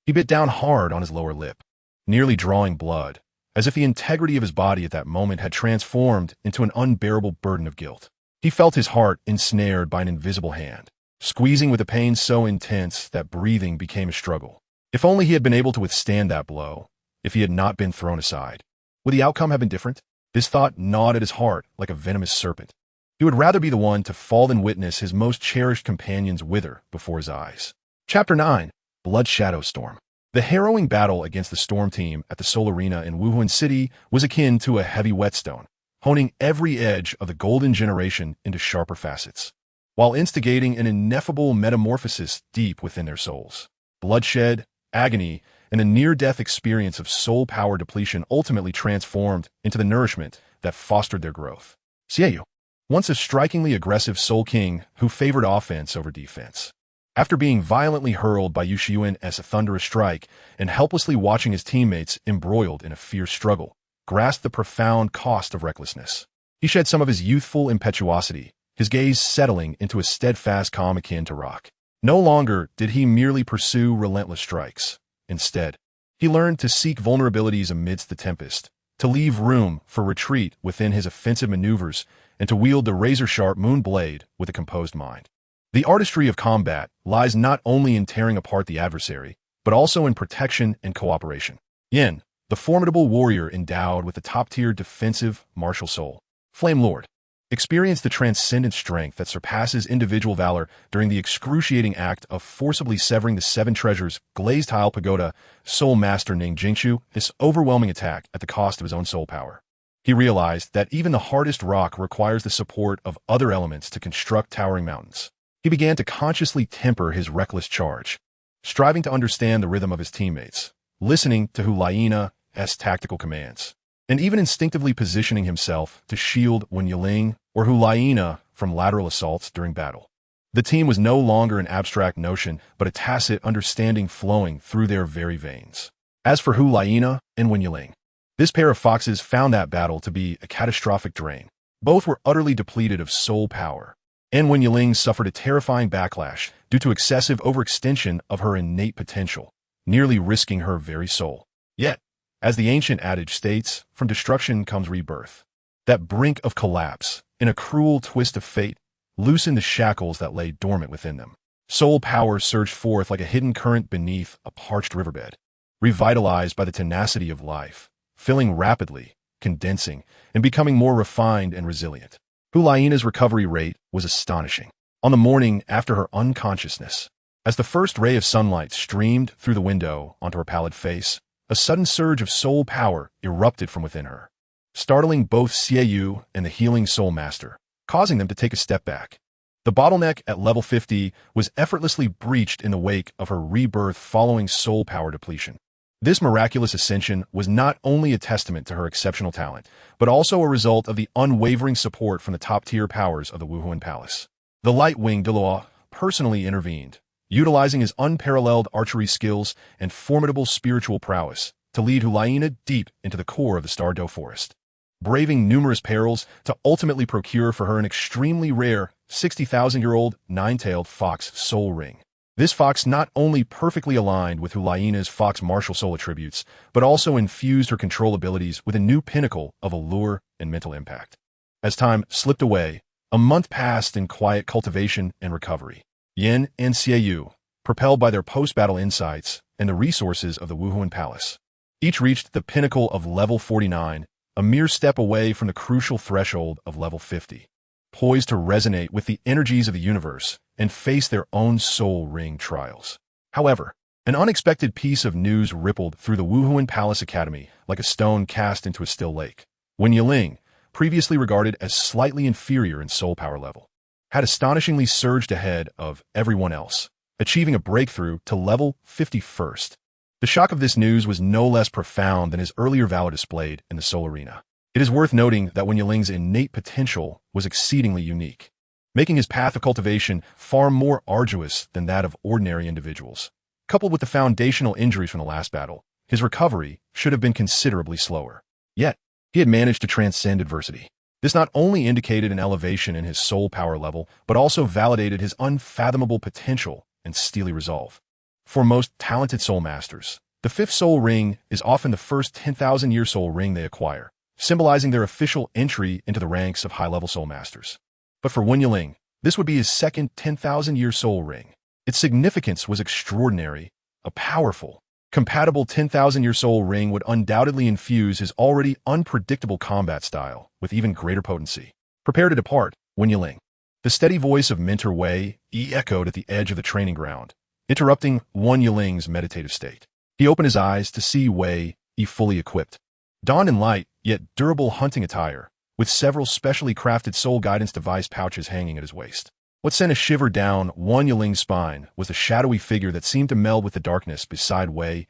He bit down hard on his lower lip, nearly drawing blood, as if the integrity of his body at that moment had transformed into an unbearable burden of guilt. He felt his heart ensnared by an invisible hand, squeezing with a pain so intense that breathing became a struggle. If only he had been able to withstand that blow, if he had not been thrown aside. Would the outcome have been different? This thought gnawed at his heart like a venomous serpent. He would rather be the one to fall than witness his most cherished companions wither before his eyes. Chapter 9. Blood Shadow Storm. The harrowing battle against the Storm Team at the Soul Arena in Wuhuan City was akin to a heavy whetstone, honing every edge of the Golden Generation into sharper facets, while instigating an ineffable metamorphosis deep within their souls. Bloodshed, agony, and a near-death experience of soul power depletion ultimately transformed into the nourishment that fostered their growth. Xiaoyu, once a strikingly aggressive Soul King who favored offense over defense, after being violently hurled by Yuxiuan as a thunderous strike and helplessly watching his teammates embroiled in a fierce struggle, grasped the profound cost of recklessness. He shed some of his youthful impetuosity, his gaze settling into a steadfast calm akin to rock. No longer did he merely pursue relentless strikes. Instead, he learned to seek vulnerabilities amidst the tempest, to leave room for retreat within his offensive maneuvers, and to wield the razor-sharp moon blade with a composed mind. The artistry of combat lies not only in tearing apart the adversary, but also in protection and cooperation. Yin, the formidable warrior endowed with the top-tier defensive martial soul, Flame Lord, experienced the transcendent strength that surpasses individual valor during the excruciating act of forcibly severing the 7 treasures glazed tile pagoda soul master Ning Jingxu, this overwhelming attack at the cost of his own soul power. He realized that even the hardest rock requires the support of other elements to construct towering mountains. He began to consciously temper his reckless charge, striving to understand the rhythm of his teammates, listening to Hu Liena's tactical commands, and even instinctively positioning himself to shield Wen Yiling or Hu Liena from lateral assaults during battle. The team was no longer an abstract notion, but a tacit understanding flowing through their very veins. As for Hu Liena and Wen Yiling, this pair of foxes found that battle to be a catastrophic drain. Both were utterly depleted of soul power, and Wen Yiling suffered a terrifying backlash due to excessive overextension of her innate potential, nearly risking her very soul. Yet, as the ancient adage states, from destruction comes rebirth. That brink of collapse, in a cruel twist of fate, loosened the shackles that lay dormant within them. Soul power surged forth like a hidden current beneath a parched riverbed, revitalized by the tenacity of life, filling rapidly, condensing, and becoming more refined and resilient. Hu Liena's recovery rate was astonishing. On the morning after her unconsciousness, as the first ray of sunlight streamed through the window onto her pallid face, a sudden surge of soul power erupted from within her, startling both Xiaoyu and the healing soul master, causing them to take a step back. The bottleneck at level 50 was effortlessly breached in the wake of her rebirth following soul power depletion. This miraculous ascension was not only a testament to her exceptional talent, but also a result of the unwavering support from the top-tier powers of the Wuhuan Palace. The light-winged Douluo personally intervened, utilizing his unparalleled archery skills and formidable spiritual prowess to lead Hu Liena deep into the core of the Star-Do Forest, braving numerous perils to ultimately procure for her an extremely rare 60,000-year-old nine-tailed fox soul ring. This fox not only perfectly aligned with Hu Liena's fox martial soul attributes, but also infused her control abilities with a new pinnacle of allure and mental impact. As time slipped away, a month passed in quiet cultivation and recovery. Yin and Xiaoyu, propelled by their post-battle insights and the resources of the Wuhuan Palace, each reached the pinnacle of level 49, a mere step away from the crucial threshold of level 50, poised to resonate with the energies of the universe and face their own soul ring trials. However, an unexpected piece of news rippled through the Wuhuan Palace Academy like a stone cast into a still lake. Wen Yiling, previously regarded as slightly inferior in soul power level, had astonishingly surged ahead of everyone else, achieving a breakthrough to level 51st. The shock of this news was no less profound than his earlier valor displayed in the soul arena. It is worth noting that Wen Yiling's innate potential was exceedingly unique, making his path of cultivation far more arduous than that of ordinary individuals. Coupled with the foundational injuries from the last battle, his recovery should have been considerably slower. Yet, he had managed to transcend adversity. This not only indicated an elevation in his soul power level, but also validated his unfathomable potential and steely resolve. For most talented soul masters, the fifth soul ring is often the first 10,000-year soul ring they acquire, symbolizing their official entry into the ranks of high-level soul masters. But for Wen Yiling, this would be his second 10,000-year soul ring. Its significance was extraordinary. A powerful, compatible 10,000-year soul ring would undoubtedly infuse his already unpredictable combat style with even greater potency. Prepare to depart, Wen Yiling. The steady voice of Mentor Wei echoed at the edge of the training ground, interrupting Wen Yiling's meditative state. He opened his eyes to see Wei fully equipped, donned in light yet durable hunting attire, with several specially crafted soul guidance device pouches hanging at his waist. What sent a shiver down Wen Yiling's spine was the shadowy figure that seemed to meld with the darkness beside Wei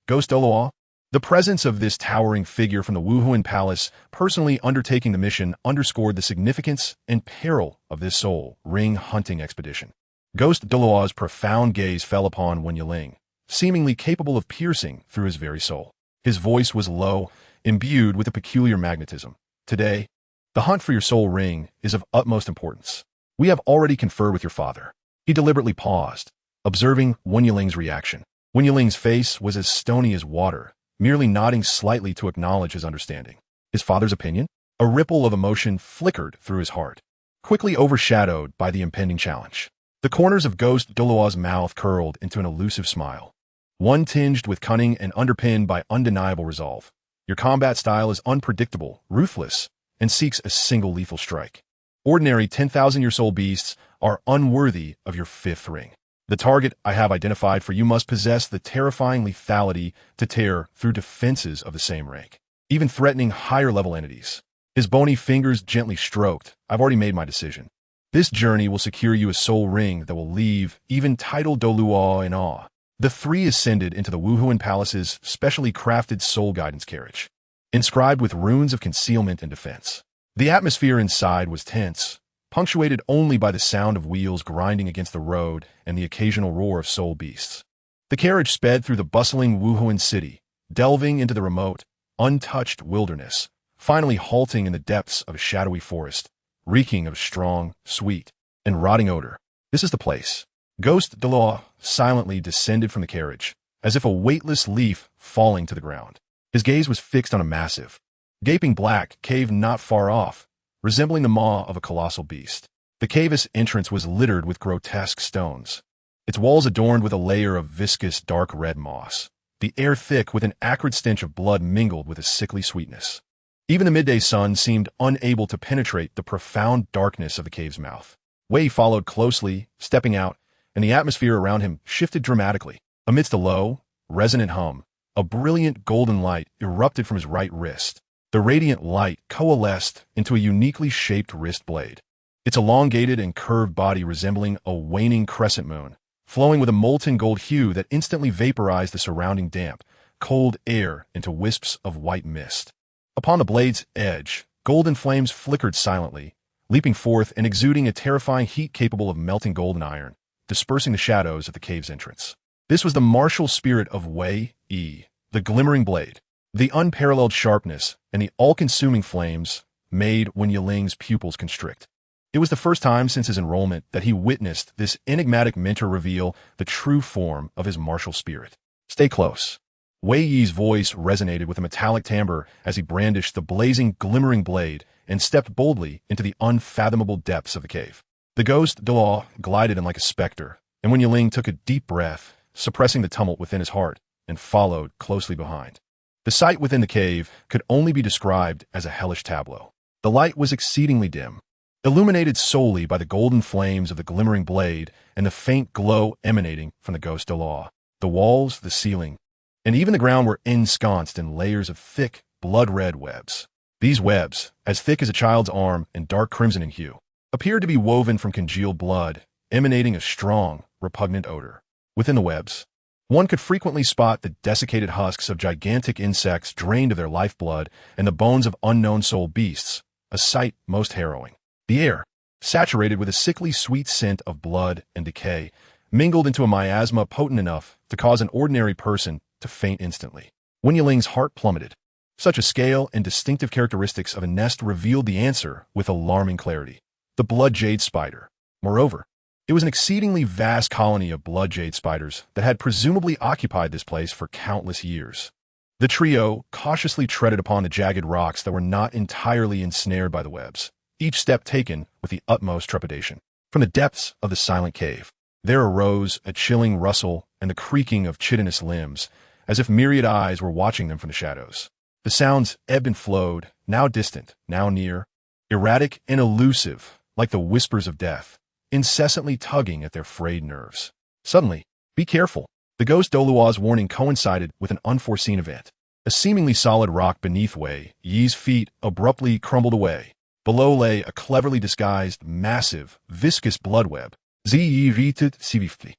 Ghost Douluo. The presence of this towering figure from the Wuhuan Palace personally undertaking the mission underscored the significance and peril of this soul ring hunting expedition. Ghost Douluo's profound gaze fell upon Wen Yiling, seemingly capable of piercing through his very soul. His voice was low, imbued with a peculiar magnetism. Today, the hunt for your soul ring is of utmost importance. We have already conferred with your father. He deliberately paused, observing Wen Yiling's reaction. Wen Yiling's face was as stony as water, merely nodding slightly to acknowledge his understanding. His father's opinion? A ripple of emotion flickered through his heart, quickly overshadowed by the impending challenge. The corners of Ghost Douluo's mouth curled into an elusive smile, one tinged with cunning and underpinned by undeniable resolve. Your combat style is unpredictable, ruthless, and seeks a single lethal strike. Ordinary 10,000-year soul beasts are unworthy of your fifth ring. The target I have identified for you must possess the terrifying lethality to tear through defenses of the same rank, even threatening higher-level entities. His bony fingers gently stroked. I've already made my decision. This journey will secure you a soul ring that will leave even titled Douluo in awe. The three ascended into the Wuhuan Palace's specially crafted soul guidance carriage, inscribed with runes of concealment and defense. The atmosphere inside was tense, punctuated only by the sound of wheels grinding against the road and the occasional roar of soul beasts. The carriage sped through the bustling Wuhuan city, delving into the remote, untouched wilderness, finally halting in the depths of a shadowy forest, reeking of strong, sweet, and rotting odor. This is the place. Ghost Douluo silently descended from the carriage, as if a weightless leaf falling to the ground. His gaze was fixed on a massive, gaping black cave not far off, resembling the maw of a colossal beast. The cave's entrance was littered with grotesque stones, its walls adorned with a layer of viscous dark red moss, the air thick with an acrid stench of blood mingled with a sickly sweetness. Even the midday sun seemed unable to penetrate the profound darkness of the cave's mouth. Wei followed closely, stepping out, and the atmosphere around him shifted dramatically. Amidst a low, resonant hum, a brilliant golden light erupted from his right wrist. The radiant light coalesced into a uniquely shaped wrist blade, its elongated and curved body resembling a waning crescent moon, flowing with a molten gold hue that instantly vaporized the surrounding damp, cold air into wisps of white mist. Upon the blade's edge, golden flames flickered silently, leaping forth and exuding a terrifying heat capable of melting gold and iron, dispersing the shadows of the cave's entrance. This was the martial spirit of Wei Yi, the glimmering blade. The unparalleled sharpness and the all-consuming flames made Wen Yiling's pupils constrict. It was the first time since his enrollment that he witnessed this enigmatic mentor reveal the true form of his martial spirit. Stay close. Wei Yi's voice resonated with a metallic timbre as he brandished the blazing, glimmering blade and stepped boldly into the unfathomable depths of the cave. The ghost Douluo glided in like a specter, and Wen Yiling took a deep breath, suppressing the tumult within his heart, and followed closely behind. The sight within the cave could only be described as a hellish tableau. The light was exceedingly dim, illuminated solely by the golden flames of the glimmering blade and the faint glow emanating from the ghost Douluo. The walls, the ceiling, and even the ground were ensconced in layers of thick, blood-red webs. These webs, as thick as a child's arm and dark crimson in hue, appeared to be woven from congealed blood, emanating a strong, repugnant odor. Within the webs, one could frequently spot the desiccated husks of gigantic insects drained of their lifeblood and the bones of unknown soul beasts, a sight most harrowing. The air, saturated with a sickly sweet scent of blood and decay, mingled into a miasma potent enough to cause an ordinary person to faint instantly. Wen Yiling's heart plummeted. Such a scale and distinctive characteristics of a nest revealed the answer with alarming clarity. The blood jade spider. Moreover, it was an exceedingly vast colony of blood jade spiders that had presumably occupied this place for countless years. The trio cautiously treaded upon the jagged rocks that were not entirely ensnared by the webs, each step taken with the utmost trepidation. From the depths of the silent cave, there arose a chilling rustle and the creaking of chitinous limbs, as if myriad eyes were watching them from the shadows. The sounds ebbed and flowed, now distant, now near, erratic and elusive, like the whispers of death, incessantly tugging at their frayed nerves. Suddenly, be careful. The ghost Douluo's warning coincided with an unforeseen event. A seemingly solid rock beneath Wei Yi's feet abruptly crumbled away. Below lay a cleverly disguised, massive, viscous blood web. The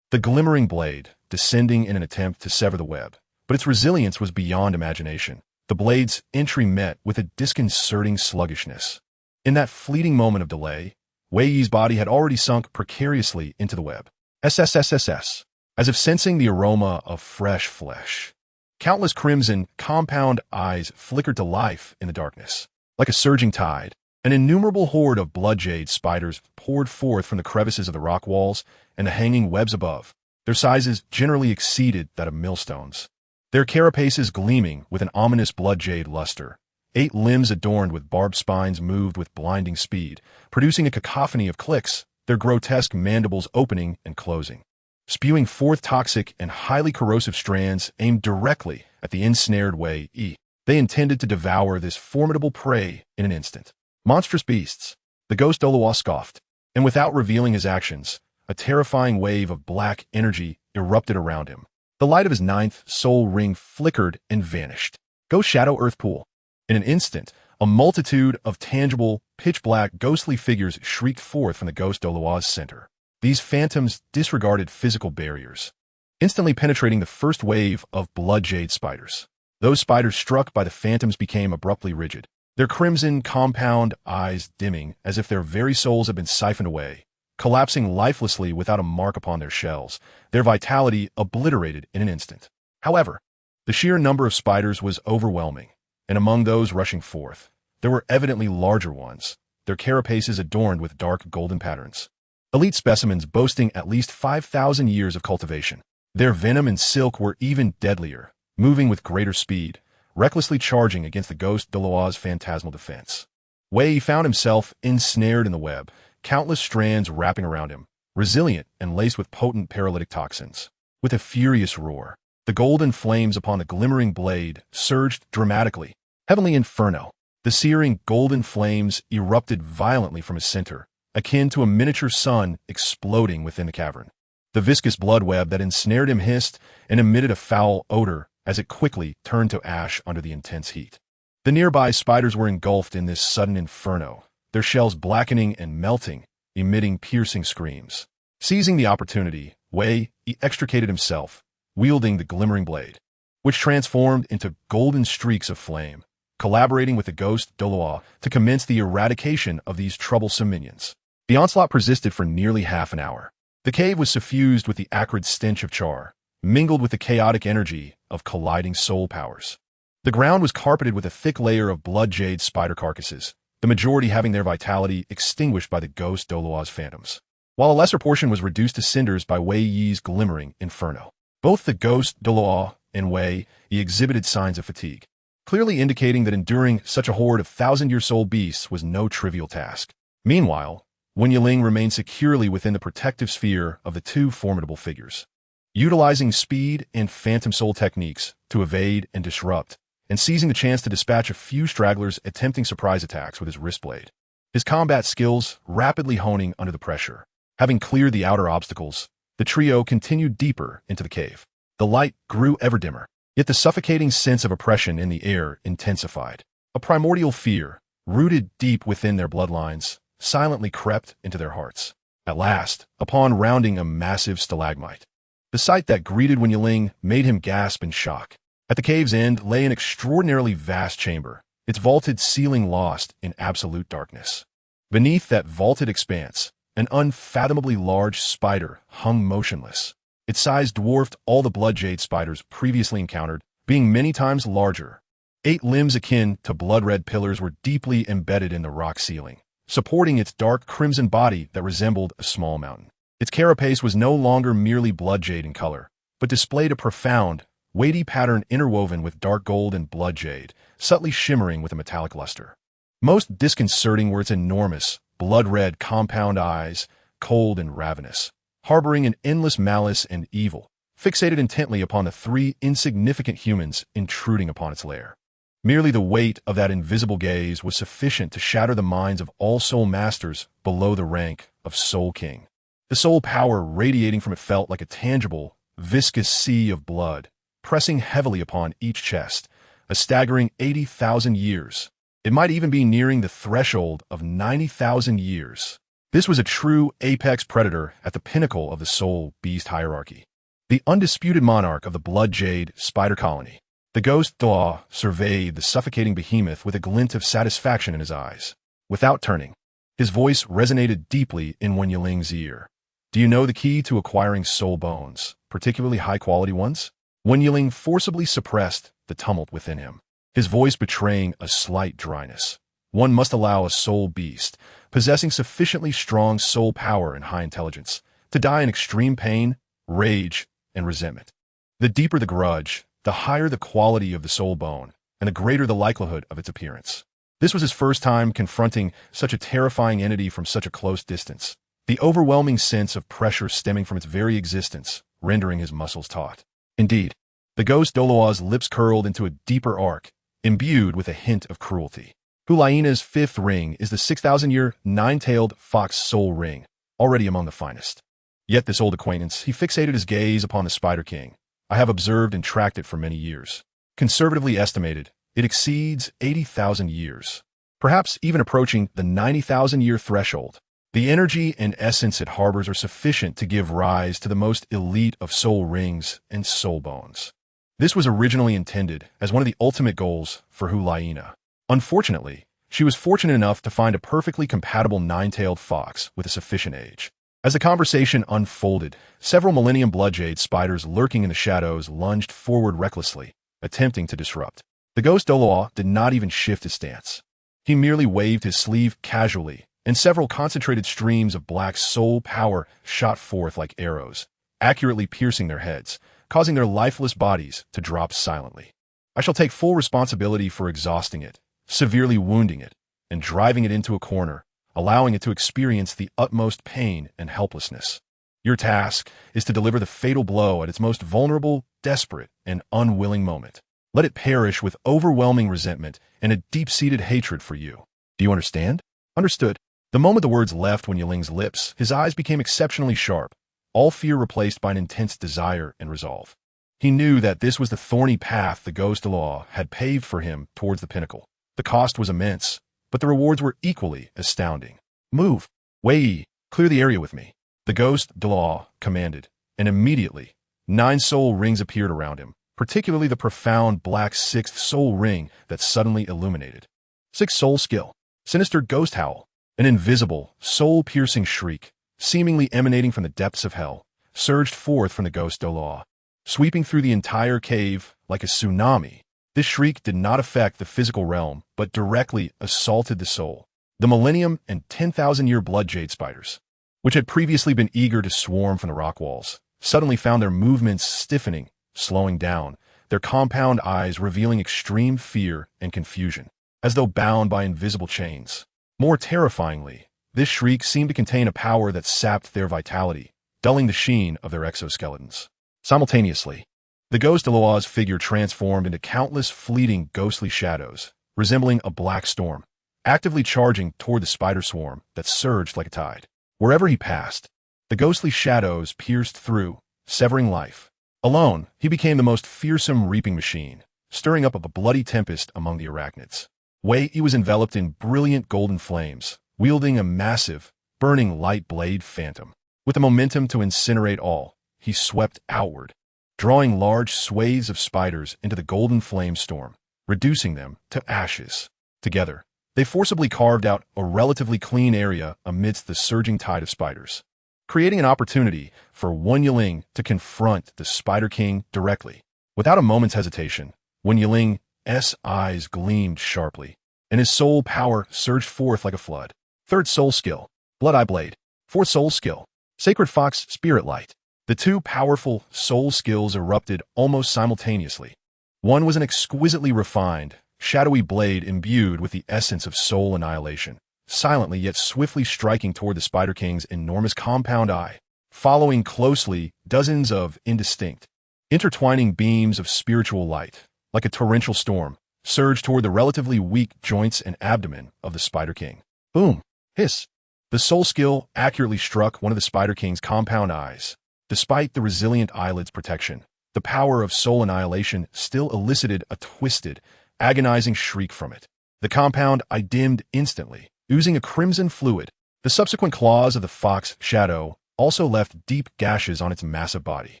glimmering blade, descending in an attempt to sever the web, but its resilience was beyond imagination. The blade's entry met with a disconcerting sluggishness. In that fleeting moment of delay, Wei Yi's body had already sunk precariously into the web. SSSSS, as if sensing the aroma of fresh flesh. Countless crimson, compound eyes flickered to life in the darkness. Like a surging tide, an innumerable horde of blood jade spiders poured forth from the crevices of the rock walls and the hanging webs above. Their sizes generally exceeded that of millstones. Their carapaces gleaming with an ominous blood jade luster. 8 limbs adorned with barbed spines moved with blinding speed, producing a cacophony of clicks, their grotesque mandibles opening and closing, spewing forth toxic and highly corrosive strands aimed directly at the ensnared Wei Yi. They intended to devour this formidable prey in an instant. Monstrous beasts, the ghost Douluo scoffed, and without revealing his actions, a terrifying wave of black energy erupted around him. The light of his 9th soul ring flickered and vanished. Go Shadow Earth Pool. In an instant, a multitude of tangible, pitch-black, ghostly figures shrieked forth from the ghost Douluo's center. These phantoms disregarded physical barriers, instantly penetrating the first wave of blood jade spiders. Those spiders struck by the phantoms became abruptly rigid, their crimson, compound eyes dimming as if their very souls had been siphoned away, collapsing lifelessly without a mark upon their shells, their vitality obliterated in an instant. However, the sheer number of spiders was overwhelming, and among those rushing forth, there were evidently larger ones, their carapaces adorned with dark golden patterns. Elite specimens boasting at least 5,000 years of cultivation. Their venom and silk were even deadlier, moving with greater speed, recklessly charging against the ghost Douluo's phantasmal defense. Wei found himself ensnared in the web, countless strands wrapping around him, resilient and laced with potent paralytic toxins. With a furious roar, the golden flames upon the glimmering blade surged dramatically. Heavenly inferno. The searing golden flames erupted violently from his center, akin to a miniature sun exploding within the cavern. The viscous blood web that ensnared him hissed and emitted a foul odor as it quickly turned to ash under the intense heat. The nearby spiders were engulfed in this sudden inferno, their shells blackening and melting, emitting piercing screams. Seizing the opportunity, Wei extricated himself, wielding the glimmering blade, which transformed into golden streaks of flame, collaborating with the ghost Douluo to commence the eradication of these troublesome minions. The onslaught persisted for nearly half an hour. The cave was suffused with the acrid stench of char, mingled with the chaotic energy of colliding soul powers. The ground was carpeted with a thick layer of blood jade spider carcasses, the majority having their vitality extinguished by the ghost Douluo's phantoms, while a lesser portion was reduced to cinders by Wei Yi's glimmering inferno. Both the ghost Douluo and Wei Yi exhibited signs of fatigue, clearly indicating that enduring such a horde of thousand-year soul beasts was no trivial task. Meanwhile, Wen Yiling remained securely within the protective sphere of the two formidable figures, utilizing speed and phantom soul techniques to evade and disrupt, and seizing the chance to dispatch a few stragglers attempting surprise attacks with his wrist blade. His combat skills rapidly honing under the pressure. Having cleared the outer obstacles, the trio continued deeper into the cave. The light grew ever dimmer, yet the suffocating sense of oppression in the air intensified. A primordial fear, rooted deep within their bloodlines, silently crept into their hearts. At last, upon rounding a massive stalagmite, the sight that greeted Wen Yiling made him gasp in shock. At the cave's end lay an extraordinarily vast chamber, its vaulted ceiling lost in absolute darkness. Beneath that vaulted expanse, an unfathomably large spider hung motionless. Its size dwarfed all the blood jade spiders previously encountered, being many times larger. 8 limbs akin to blood-red pillars were deeply embedded in the rock ceiling, supporting its dark crimson body that resembled a small mountain. Its carapace was no longer merely blood jade in color, but displayed a profound, weighty pattern interwoven with dark gold and blood jade, subtly shimmering with a metallic luster. Most disconcerting were its enormous, blood-red compound eyes, cold and ravenous, harboring an endless malice and evil, fixated intently upon the 3 insignificant humans intruding upon its lair. Merely the weight of that invisible gaze was sufficient to shatter the minds of all soul masters below the rank of Soul King. The soul power radiating from it felt like a tangible, viscous sea of blood, pressing heavily upon each chest, a staggering 80,000 years. It might even be nearing the threshold of 90,000 years. This was a true apex predator at the pinnacle of the soul beast hierarchy. The undisputed monarch of the blood jade spider colony. The ghost Douluo surveyed the suffocating behemoth with a glint of satisfaction in his eyes. Without turning, his voice resonated deeply in Wen Yiling's ear. Do you know the key to acquiring soul bones, particularly high-quality ones? Wen Yiling forcibly suppressed the tumult within him, his voice betraying a slight dryness. One must allow a soul beast, possessing sufficiently strong soul power and high intelligence, to die in extreme pain, rage, and resentment. The deeper the grudge, the higher the quality of the soul bone, and the greater the likelihood of its appearance. This was his first time confronting such a terrifying entity from such a close distance, the overwhelming sense of pressure stemming from its very existence, rendering his muscles taut. Indeed, the ghost Douluo's lips curled into a deeper arc, imbued with a hint of cruelty. Hu Liena's 5th ring is the 6,000-year, 9-tailed fox soul ring, already among the finest. Yet this old acquaintance, he fixated his gaze upon the Spider King. I have observed and tracked it for many years. Conservatively estimated, it exceeds 80,000 years, perhaps even approaching the 90,000-year threshold. The energy and essence it harbors are sufficient to give rise to the most elite of soul rings and soul bones. This was originally intended as one of the ultimate goals for Hu Liena, Unfortunately, she was fortunate enough to find a perfectly compatible nine-tailed fox with a sufficient age. As the conversation unfolded, several Millennium Bloodjade spiders lurking in the shadows lunged forward recklessly, attempting to disrupt. The ghost Douluo did not even shift his stance. He merely waved his sleeve casually, and several concentrated streams of black soul power shot forth like arrows, accurately piercing their heads, causing their lifeless bodies to drop silently. I shall take full responsibility for exhausting it, severely wounding it, and driving it into a corner, allowing it to experience the utmost pain and helplessness. Your task is to deliver the fatal blow at its most vulnerable, desperate, and unwilling moment. Let it perish with overwhelming resentment and a deep-seated hatred for you. Do you understand? Understood. The moment the words left Wen Yiling's lips, his eyes became exceptionally sharp, all fear replaced by an intense desire and resolve. He knew that this was the thorny path the ghost Douluo had paved for him towards the pinnacle. The cost was immense, but the rewards were equally astounding. Move! Wei Yi, clear the area with me. The ghost Douluo commanded, and immediately, 9 soul rings appeared around him, particularly the profound black 6th soul ring that suddenly illuminated. 6 soul skill. Sinister ghost howl. An invisible, soul-piercing shriek, seemingly emanating from the depths of hell, surged forth from the ghost Douluo, sweeping through the entire cave like a tsunami. This shriek did not affect the physical realm, but directly assaulted the soul. The Millennium and 10,000-year Bloodjade spiders, which had previously been eager to swarm from the rock walls, suddenly found their movements stiffening, slowing down, their compound eyes revealing extreme fear and confusion, as though bound by invisible chains. More terrifyingly, this shriek seemed to contain a power that sapped their vitality, dulling the sheen of their exoskeletons. Simultaneously, the ghost Douluo's figure transformed into countless fleeting ghostly shadows, resembling a black storm, actively charging toward the spider swarm that surged like a tide. Wherever he passed, the ghostly shadows pierced through, severing life. Alone, he became the most fearsome reaping machine, stirring up a bloody tempest among the arachnids. Wei Yi was enveloped in brilliant golden flames, wielding a massive, burning light blade phantom. With the momentum to incinerate all, he swept outward, drawing large swathes of spiders into the golden flame storm, reducing them to ashes. Together, they forcibly carved out a relatively clean area amidst the surging tide of spiders, creating an opportunity for Wen Yiling to confront the Spider King directly. Without a moment's hesitation, Wen Yiling's eyes gleamed sharply, and his soul power surged forth like a flood. 3rd soul skill, Blood-Eye Blade. 4th soul skill, Sacred Fox Spirit Light. The 2 powerful soul skills erupted almost simultaneously. One was an exquisitely refined, shadowy blade imbued with the essence of soul annihilation, silently yet swiftly striking toward the Spider King's enormous compound eye. Following closely, dozens of indistinct, intertwining beams of spiritual light, like a torrential storm, surged toward the relatively weak joints and abdomen of the Spider King. Boom! Hiss! The soul skill accurately struck one of the Spider King's compound eyes. Despite the resilient eyelid's protection, the power of soul annihilation still elicited a twisted, agonizing shriek from it. The compound eye dimmed instantly, oozing a crimson fluid. The subsequent claws of the fox shadow also left deep gashes on its massive body,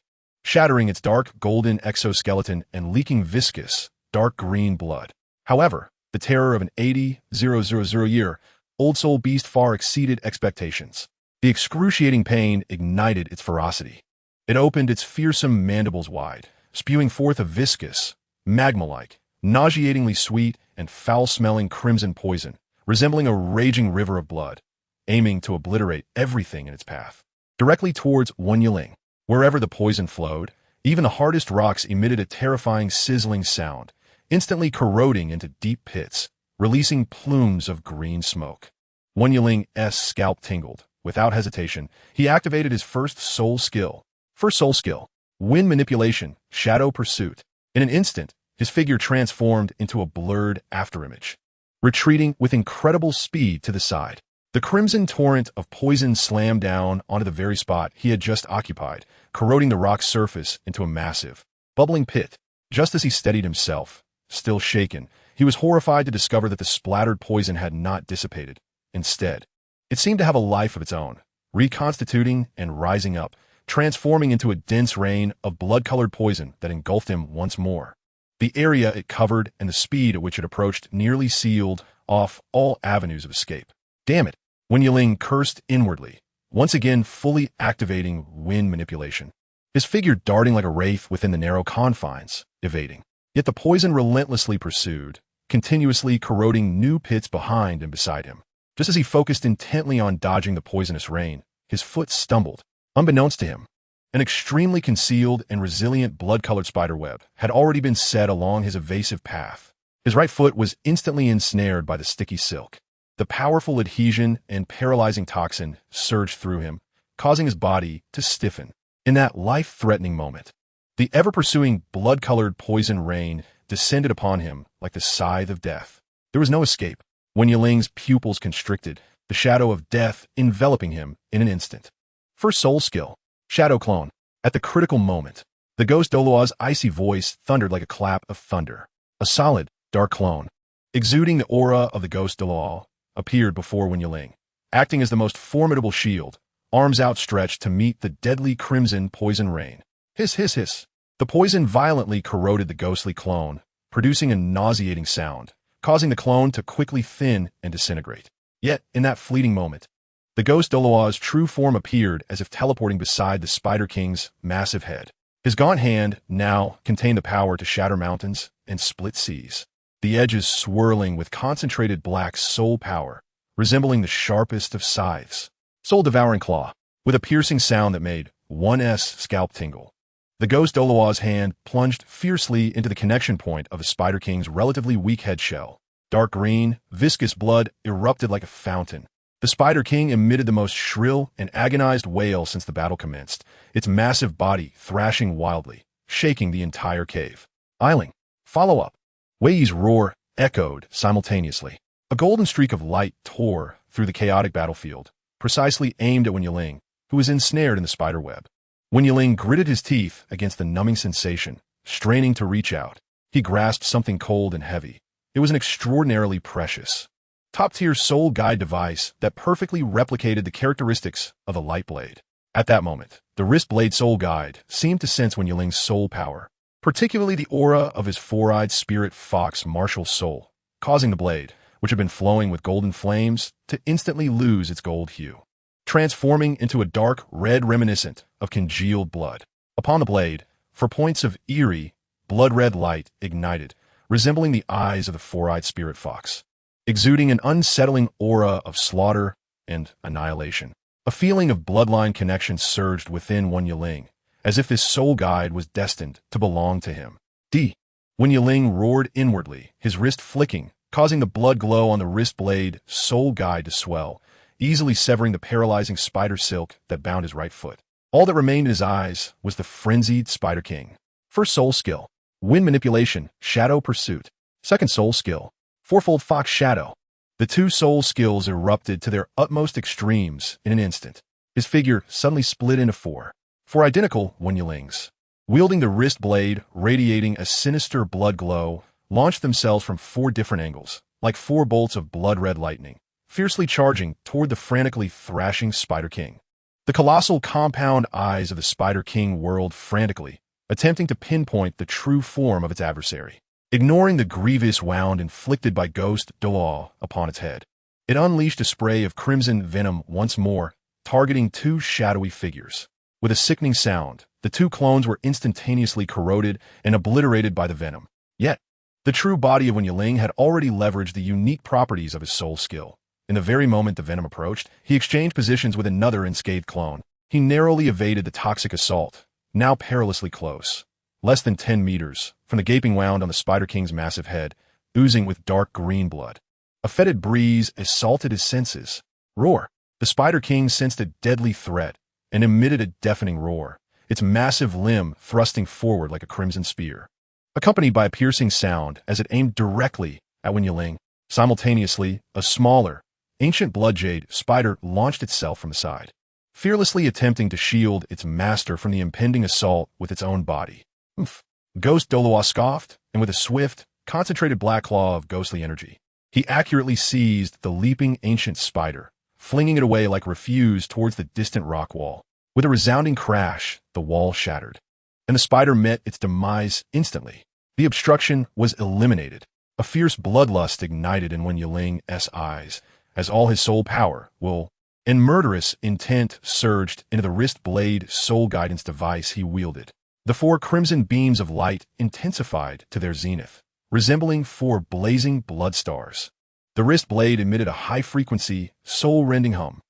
shattering its dark golden exoskeleton and leaking viscous, dark green blood. However, the terror of an 80,000-year-old soul beast far exceeded expectations. The excruciating pain ignited its ferocity. It opened its fearsome mandibles wide, spewing forth a viscous, magma-like, nauseatingly sweet and foul-smelling crimson poison, resembling a raging river of blood, aiming to obliterate everything in its path. Directly towards Wen Yiling, wherever the poison flowed, even the hardest rocks emitted a terrifying sizzling sound, instantly corroding into deep pits, releasing plumes of green smoke. Wen Yiling's scalp tingled. Without hesitation, he activated his 1st soul skill. 1st soul skill, Wind Manipulation, Shadow Pursuit. In an instant, his figure transformed into a blurred afterimage, retreating with incredible speed to the side. The crimson torrent of poison slammed down onto the very spot he had just occupied, corroding the rock's surface into a massive, bubbling pit. Just as he steadied himself, still shaken, he was horrified to discover that the splattered poison had not dissipated. Instead, it seemed to have a life of its own, reconstituting and rising up, transforming into a dense rain of blood-colored poison that engulfed him once more. The area it covered and the speed at which it approached nearly sealed off all avenues of escape. Damn it! Wen Yiling cursed inwardly, once again fully activating wind manipulation. His figure darting like a wraith within the narrow confines, evading. Yet the poison relentlessly pursued, continuously corroding new pits behind and beside him. Just as he focused intently on dodging the poisonous rain, his foot stumbled. Unbeknownst to him, an extremely concealed and resilient blood-colored spiderweb had already been set along his evasive path. His right foot was instantly ensnared by the sticky silk. The powerful adhesion and paralyzing toxin surged through him, causing his body to stiffen. In that life-threatening moment, the ever-pursuing blood-colored poison rain descended upon him like the scythe of death. There was no escape. Wen Yiling's pupils constricted, the shadow of death enveloping him in an instant. First soul skill, Shadow Clone. At the critical moment, the ghost Douluo's icy voice thundered like a clap of thunder. A solid, dark clone, exuding the aura of the ghost Douluo, appeared before Wen Yiling, acting as the most formidable shield, arms outstretched to meet the deadly crimson poison rain. Hiss, hiss, hiss. The poison violently corroded the ghostly clone, producing a nauseating sound, causing the clone to quickly thin and disintegrate. Yet, in that fleeting moment, the ghost Douluo's true form appeared as if teleporting beside the Spider King's massive head. His gaunt hand now contained the power to shatter mountains and split seas, the edges swirling with concentrated black soul power, resembling the sharpest of scythes. Soul-devouring claw, with a piercing sound that made one's scalp tingle. The ghost Douluo's hand plunged fiercely into the connection point of the Spider King's relatively weak head shell. Dark green, viscous blood erupted like a fountain. The Spider King emitted the most shrill and agonized wail since the battle commenced, its massive body thrashing wildly, shaking the entire cave. Eiling, follow up. Wei Yi's roar echoed simultaneously. A golden streak of light tore through the chaotic battlefield, precisely aimed at Wen Yiling, who was ensnared in the spider web. Wen Yiling gritted his teeth against the numbing sensation, straining to reach out. He grasped something cold and heavy. It was an extraordinarily precious, top-tier soul guide device that perfectly replicated the characteristics of a light blade. At that moment, the wrist blade soul guide seemed to sense Wen Yiling's soul power, particularly the aura of his four-eyed spirit fox martial soul, causing the blade, which had been flowing with golden flames, to instantly lose its gold hue, transforming into a dark red reminiscent of congealed blood. Upon the blade, for points of eerie, blood-red light ignited, resembling the eyes of the four-eyed spirit fox, exuding an unsettling aura of slaughter and annihilation. A feeling of bloodline connection surged within Wen Yiling, as if this soul guide was destined to belong to him. Wen Yiling roared inwardly, his wrist flicking, causing the blood glow on the wrist blade soul guide to swell, easily severing the paralyzing spider silk that bound his right foot. All that remained in his eyes was the frenzied Spider King. First soul skill, Wind Manipulation, Shadow Pursuit. Second soul skill, Fourfold Fox Shadow. The two soul skills erupted to their utmost extremes in an instant. His figure suddenly split into four identical Wen Yilings, wielding the wrist blade, radiating a sinister blood glow, launched themselves from four different angles, like four bolts of blood-red lightning, fiercely charging toward the frantically thrashing Spider King. The colossal compound eyes of the Spider King whirled frantically, attempting to pinpoint the true form of its adversary. Ignoring the grievous wound inflicted by Ghost Douluo upon its head, it unleashed a spray of crimson venom once more, targeting two shadowy figures. With a sickening sound, the two clones were instantaneously corroded and obliterated by the venom. Yet, the true body of Wen Yiling had already leveraged the unique properties of his soul skill. In the very moment the venom approached, he exchanged positions with another unscathed clone. He narrowly evaded the toxic assault, now perilously close, less than 10 meters, from the gaping wound on the Spider King's massive head, oozing with dark green blood. A fetid breeze assaulted his senses. Roar! The Spider King sensed a deadly threat and emitted a deafening roar, its massive limb thrusting forward like a crimson spear, accompanied by a piercing sound as it aimed directly at Wen Yiling. Simultaneously, a smaller, ancient bloodjade spider launched itself from the side, fearlessly attempting to shield its master from the impending assault with its own body. Oof. Ghost Douluo scoffed, and with a swift, concentrated black claw of ghostly energy, he accurately seized the leaping ancient spider, flinging it away like refuse towards the distant rock wall. With a resounding crash, the wall shattered, and the spider met its demise instantly. The obstruction was eliminated. A fierce bloodlust ignited in Wen Yiling's eyes, as all his soul power, will, and murderous intent surged into the wrist blade soul guidance device he wielded. The 4 crimson beams of light intensified to their zenith, resembling 4 blazing blood stars. The wrist blade emitted a high-frequency, soul-rending hum,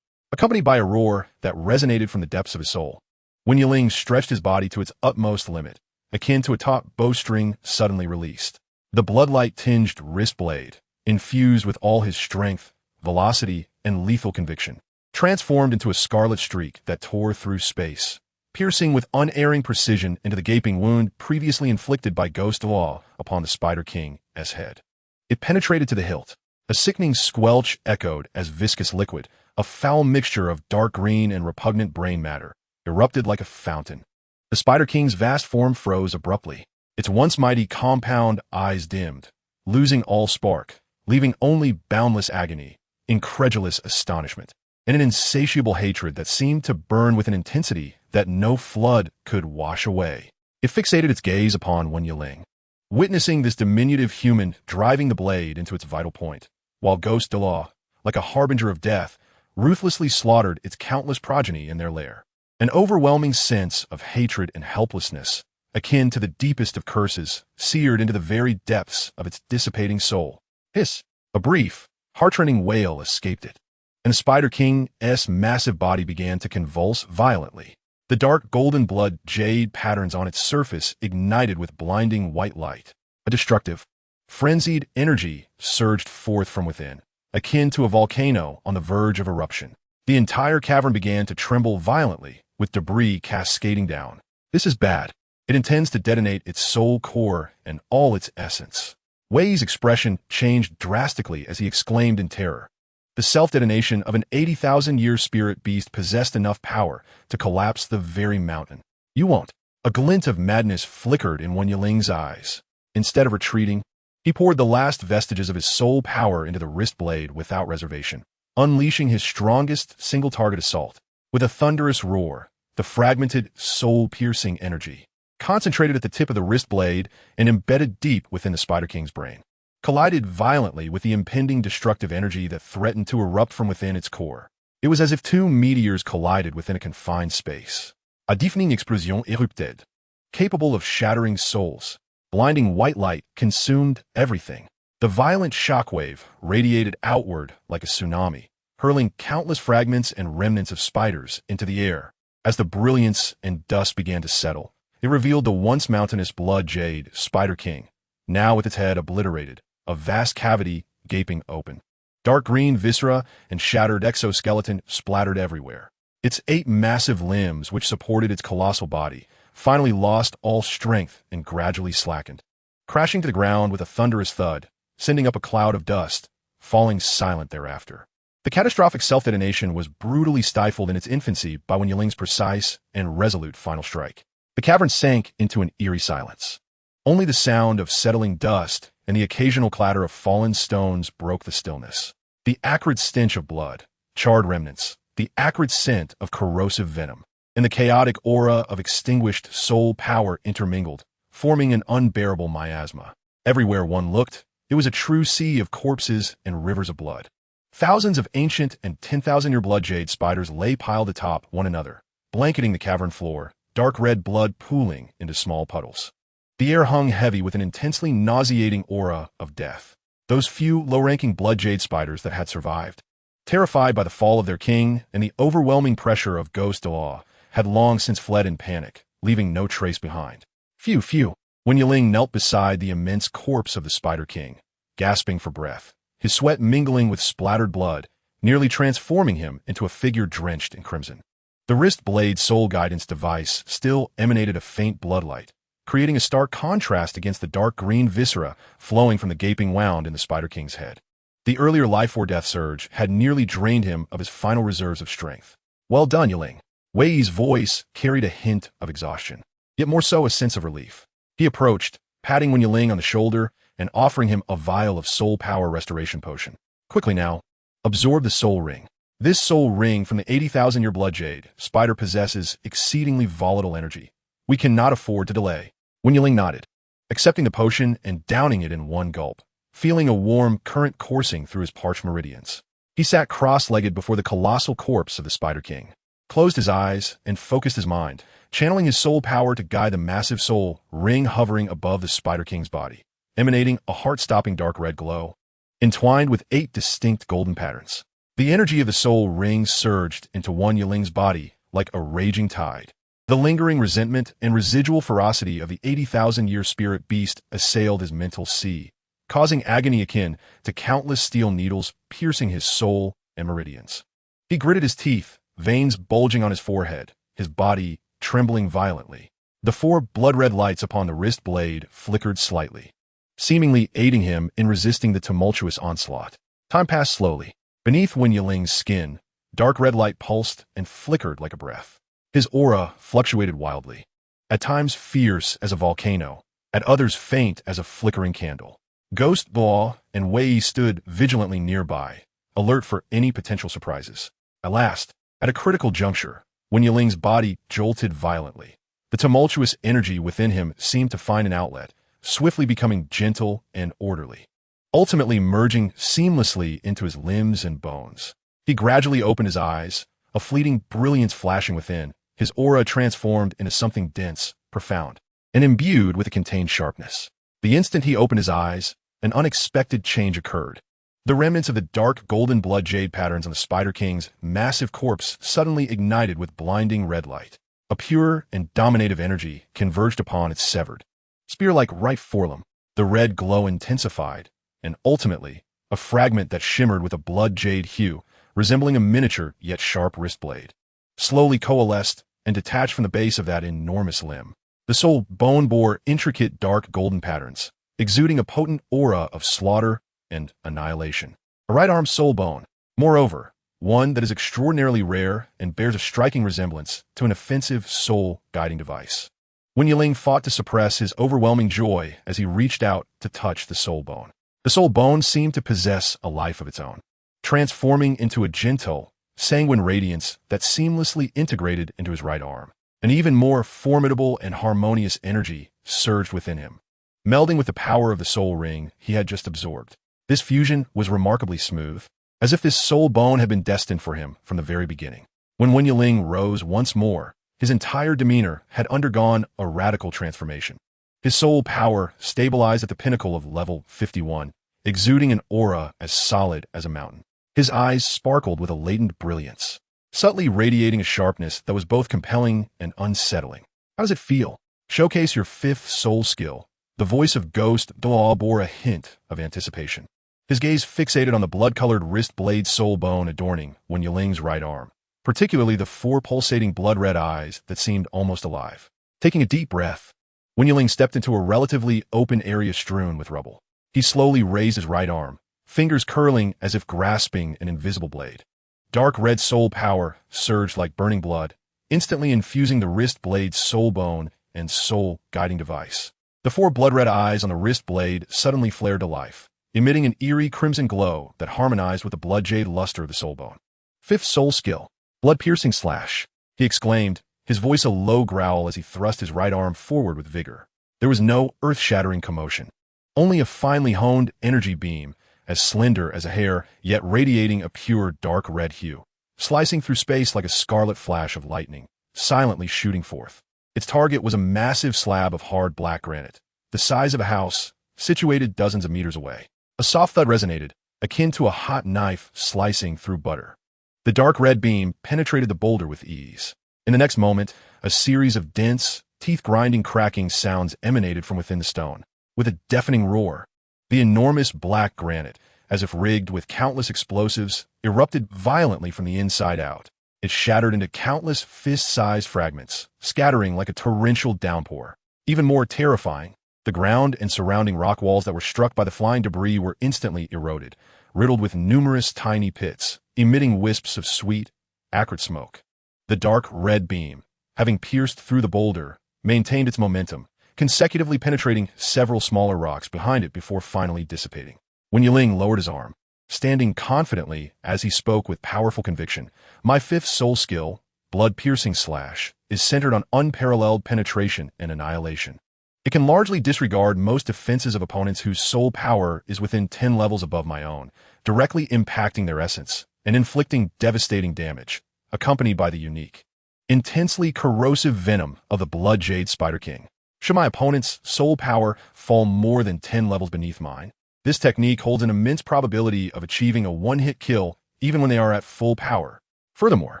accompanied by a roar that resonated from the depths of his soul. Wen Yiling stretched his body to its utmost limit, akin to a taut bowstring suddenly released. The bloodlight-tinged wrist blade, infused with all his strength, velocity, and lethal conviction, transformed into a scarlet streak that tore through space, piercing with unerring precision into the gaping wound previously inflicted by Ghost Law upon the Spider King's head. It penetrated to the hilt. A sickening squelch echoed as viscous liquid, a foul mixture of dark green and repugnant brain matter, erupted like a fountain. The Spider King's vast form froze abruptly. Its once mighty compound eyes dimmed, losing all spark, leaving only boundless agony, incredulous astonishment, and an insatiable hatred that seemed to burn with an intensity that no flood could wash away. It fixated its gaze upon Wen Yiling, witnessing this diminutive human driving the blade into its vital point, while Ghost Law, like a harbinger of death, ruthlessly slaughtered its countless progeny in their lair. An overwhelming sense of hatred and helplessness, akin to the deepest of curses, seared into the very depths of its dissipating soul. Hiss! A brief, heart-rending wail escaped it, and the Spider King's massive body began to convulse violently. The dark golden blood jade patterns on its surface ignited with blinding white light. A destructive, frenzied energy surged forth from within, akin to a volcano on the verge of eruption. The entire cavern began to tremble violently, with debris cascading down. This is bad. It intends to detonate its soul core and all its essence. Wei's expression changed drastically as he exclaimed in terror. The self-detonation of an 80,000-year spirit beast possessed enough power to collapse the very mountain. You won't. A glint of madness flickered in Wen Yiling's eyes. Instead of retreating, he poured the last vestiges of his soul power into the wrist blade without reservation, unleashing his strongest single-target assault. With a thunderous roar, the fragmented, soul-piercing energy, concentrated at the tip of the wrist blade and embedded deep within the Spider King's brain, collided violently with the impending destructive energy that threatened to erupt from within its core. It was as if 2 meteors collided within a confined space. A deafening explosion erupted, capable of shattering souls. Blinding white light consumed everything. The violent shockwave radiated outward like a tsunami, hurling countless fragments and remnants of spiders into the air. As the brilliance and dust began to settle, it revealed the once mountainous blood jade Spider King, now with its head obliterated, a vast cavity gaping open. Dark green viscera and shattered exoskeleton splattered everywhere. Its 8 massive limbs, which supported its colossal body, finally lost all strength and gradually slackened, crashing to the ground with a thunderous thud, sending up a cloud of dust, falling silent thereafter. The catastrophic self-detonation was brutally stifled in its infancy by Wen Yiling's precise and resolute final strike. The cavern sank into an eerie silence. Only the sound of settling dust and the occasional clatter of fallen stones broke the stillness. The acrid stench of blood, charred remnants, the acrid scent of corrosive venom, and the chaotic aura of extinguished soul power intermingled, forming an unbearable miasma. Everywhere one looked, it was a true sea of corpses and rivers of blood. Thousands of ancient and 10,000-year blood jade spiders lay piled atop one another, blanketing the cavern floor, dark red blood pooling into small puddles. The air hung heavy with an intensely nauseating aura of death. Those few low-ranking blood jade spiders that had survived, terrified by the fall of their king and the overwhelming pressure of Ghost Law, had long since fled in panic, leaving no trace behind. Phew. Wen Yiling knelt beside the immense corpse of the Spider King, gasping for breath, his sweat mingling with splattered blood, nearly transforming him into a figure drenched in crimson. The wrist blade soul guidance device still emanated a faint bloodlight, creating a stark contrast against the dark green viscera flowing from the gaping wound in the Spider King's head. The earlier life-or-death surge had nearly drained him of his final reserves of strength. Well done, Yiling. Wei's voice carried a hint of exhaustion, yet more so a sense of relief. He approached, patting Wen Yiling on the shoulder and offering him a vial of soul power restoration potion. Quickly now, absorb the soul ring. This soul ring from the 80,000-year blood jade spider possesses exceedingly volatile energy. We cannot afford to delay. Wen Yiling nodded. accepting the potion and downing it in one gulp, feeling a warm current coursing through his parched meridians. He sat cross-legged before the colossal corpse of the Spider King, closed his eyes, and focused his mind, channeling his soul power to guide the massive soul ring hovering above the Spider King's body, emanating a heart-stopping dark red glow, entwined with 8 distinct golden patterns. The energy of the soul ring surged into Wan Yiling's body like a raging tide. The lingering resentment and residual ferocity of the 80,000-year spirit beast assailed his mental sea, causing agony akin to countless steel needles piercing his soul and meridians. He gritted his teeth, veins bulging on his forehead, his body trembling violently. The 4 blood-red lights upon the wrist blade flickered slightly, seemingly aiding him in resisting the tumultuous onslaught. Time passed slowly. Beneath Wan Yiling's skin, dark red light pulsed and flickered like a breath. His aura fluctuated wildly, at times fierce as a volcano, at others faint as a flickering candle. Ghost Bo and Wei stood vigilantly nearby, alert for any potential surprises. At last, at a critical juncture, Wan Yiling's body jolted violently. The tumultuous energy within him seemed to find an outlet, swiftly becoming gentle and orderly, ultimately merging seamlessly into his limbs and bones. He gradually opened his eyes, a fleeting brilliance flashing within, his aura transformed into something dense, profound, and imbued with a contained sharpness. The instant he opened his eyes, an unexpected change occurred. The remnants of the dark golden blood jade patterns on the Spider King's massive corpse suddenly ignited with blinding red light. A pure and dominative energy converged upon its severed, spear-like right forelimb. The red glow intensified, and ultimately, a fragment that shimmered with a blood jade hue, resembling a miniature yet sharp wrist blade, slowly coalesced and detached from the base of that enormous limb. The soul bone bore intricate dark golden patterns, exuding a potent aura of slaughter and annihilation. A right arm soul bone, moreover, one that is extraordinarily rare and bears a striking resemblance to an offensive soul guiding device. Wan Yiling fought to suppress his overwhelming joy as he reached out to touch the soul bone. The soul bone seemed to possess a life of its own, transforming into a gentle, sanguine radiance that seamlessly integrated into his right arm. An even more formidable and harmonious energy surged within him, melding with the power of the soul ring he had just absorbed. This fusion was remarkably smooth, as if this soul bone had been destined for him from the very beginning. When Wan Yiling rose once more, his entire demeanor had undergone a radical transformation. His soul power stabilized at the pinnacle of level 51, exuding an aura as solid as a mountain. His eyes sparkled with a latent brilliance, subtly radiating a sharpness that was both compelling and unsettling. How does it feel? Showcase your 5th soul skill. The voice of Ghost Douluo bore a hint of anticipation. His gaze fixated on the blood-colored wrist blade soul bone adorning Wan Yiling's right arm, particularly the 4 pulsating blood-red eyes that seemed almost alive. Taking a deep breath, Wan Yiling stepped into a relatively open area strewn with rubble. He slowly raised his right arm, fingers curling as if grasping an invisible blade. Dark red soul power surged like burning blood, instantly infusing the wrist blade's soul bone and soul guiding device. The 4 blood-red eyes on the wrist blade suddenly flared to life, emitting an eerie crimson glow that harmonized with the blood jade luster of the soul bone. 5th soul skill, blood-piercing slash, he exclaimed, his voice a low growl as he thrust his right arm forward with vigor. There was no earth-shattering commotion, only a finely honed energy beam, as slender as a hair, yet radiating a pure dark red hue, slicing through space like a scarlet flash of lightning, silently shooting forth. Its target was a massive slab of hard black granite, the size of a house, situated dozens of meters away. A soft thud resonated, akin to a hot knife slicing through butter. The dark red beam penetrated the boulder with ease. In the next moment, a series of dense, teeth-grinding cracking sounds emanated from within the stone. With a deafening roar, the enormous black granite, as if rigged with countless explosives, erupted violently from the inside out. It shattered into countless fist-sized fragments, scattering like a torrential downpour. Even more terrifying, the ground and surrounding rock walls that were struck by the flying debris were instantly eroded, riddled with numerous tiny pits, emitting wisps of sweet, acrid smoke. The dark red beam, having pierced through the boulder, maintained its momentum, consecutively penetrating several smaller rocks behind it before finally dissipating. Wan Yiling lowered his arm, standing confidently as he spoke with powerful conviction. My 5th soul skill, blood-piercing slash, is centered on unparalleled penetration and annihilation. It can largely disregard most defenses of opponents whose soul power is within 10 levels above my own, directly impacting their essence and inflicting devastating damage, accompanied by the unique, intensely corrosive venom of the Blood Jade Spider King. Should my opponent's soul power fall more than 10 levels beneath mine, this technique holds an immense probability of achieving a one-hit kill even when they are at full power. Furthermore,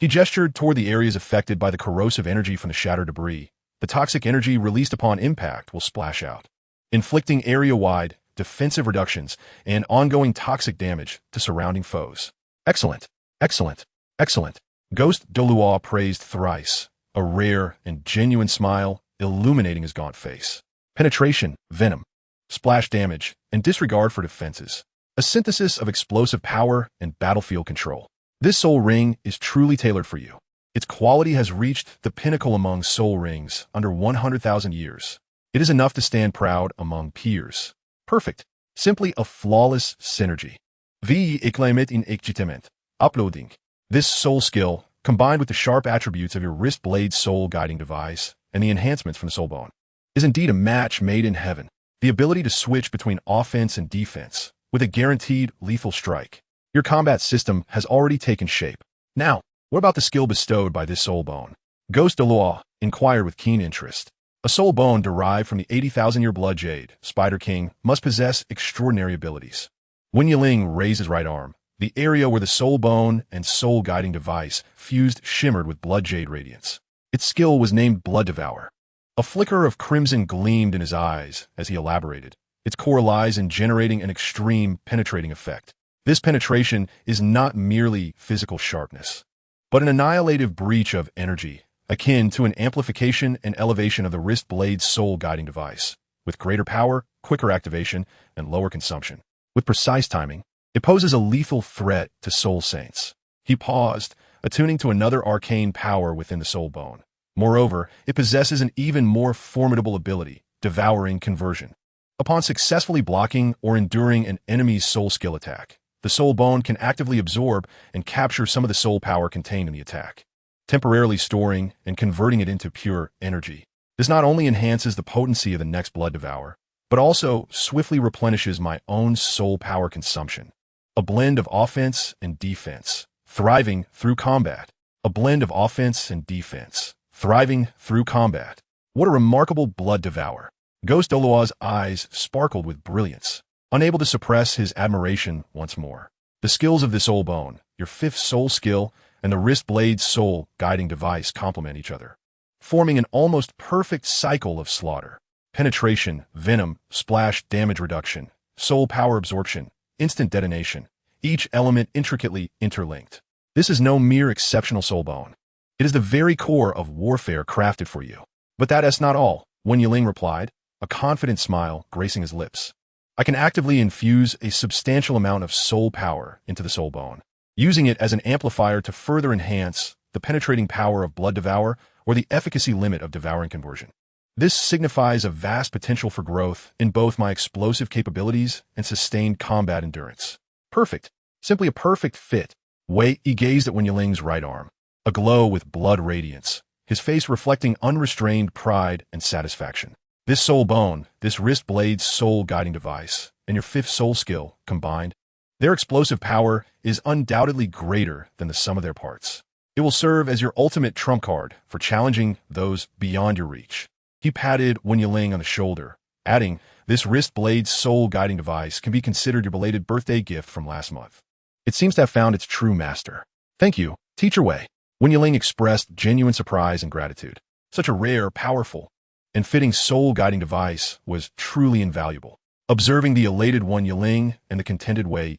he gestured toward the areas affected by the corrosive energy from the shattered debris. The toxic energy released upon impact will splash out, inflicting area-wide defensive reductions and ongoing toxic damage to surrounding foes. Excellent, excellent, excellent. Ghost Douluo praised thrice, a rare and genuine smile illuminating his gaunt face. Penetration, venom, splash damage, and disregard for defenses. A synthesis of explosive power and battlefield control. This soul ring is truly tailored for you. Its quality has reached the pinnacle among soul rings under 100,000 years. It is enough to stand proud among peers. Perfect. Simply a flawless synergy. Vi éclamet in excitement. Uploading. This soul skill, combined with the sharp attributes of your wrist blade soul guiding device and the enhancements from the soul bone, is indeed a match made in heaven. The ability to switch between offense and defense with a guaranteed lethal strike. Your combat system has already taken shape. Now, what about the skill bestowed by this soul bone? Ghost Douluo inquired with keen interest. A soul bone derived from the 80,000-year Blood Jade Spider King must possess extraordinary abilities. When Yiling raised his right arm, the area where the soul bone and soul guiding device fused shimmered with Blood Jade radiance. Its skill was named Blood Devour. A flicker of crimson gleamed in his eyes as he elaborated. Its core lies in generating an extreme penetrating effect. This penetration is not merely physical sharpness, but an annihilative breach of energy, akin to an amplification and elevation of the wrist blade's soul guiding device, with greater power, quicker activation, and lower consumption. With precise timing, it poses a lethal threat to soul saints. He paused, attuning to another arcane power within the soul bone. Moreover, it possesses an even more formidable ability, devouring conversion. Upon successfully blocking or enduring an enemy's soul skill attack, the soul bone can actively absorb and capture some of the soul power contained in the attack, temporarily storing and converting it into pure energy. This not only enhances the potency of the next Blood Devour, but also swiftly replenishes my own soul power consumption. A blend of offense and defense, thriving through combat. A blend of offense and defense, thriving through combat. What a remarkable Blood Devour. Ghost Douluo's eyes sparkled with brilliance, unable to suppress his admiration once more. The skills of this soul bone, your fifth soul skill, and the wrist blade's soul guiding device complement each other, forming an almost perfect cycle of slaughter. Penetration, venom, splash damage reduction, soul power absorption, instant detonation, each element intricately interlinked. This is no mere exceptional soul bone. It is the very core of warfare crafted for you. But that is not all, Wen Yiling replied, a confident smile gracing his lips. I can actively infuse a substantial amount of soul power into the soul bone, using it as an amplifier to further enhance the penetrating power of Blood Devour or the efficacy limit of devouring conversion. This signifies a vast potential for growth in both my explosive capabilities and sustained combat endurance. Perfect. Simply a perfect fit. Wei gazed at Wen Yiling's right arm, aglow with blood radiance, his face reflecting unrestrained pride and satisfaction. This soul bone, this wrist blade's soul guiding device, and your fifth soul skill, combined, their explosive power is undoubtedly greater than the sum of their parts. It will serve as your ultimate trump card for challenging those beyond your reach. He patted Wen Yiling on the shoulder, adding, this wrist blade's soul guiding device can be considered your belated birthday gift from last month. It seems to have found its true master. Thank you, Teacher Wei. Wen Yiling expressed genuine surprise and gratitude. Such a rare, powerful, and fitting soul guiding device was truly invaluable. Observing the elated Wen Yiling and the contented Wei,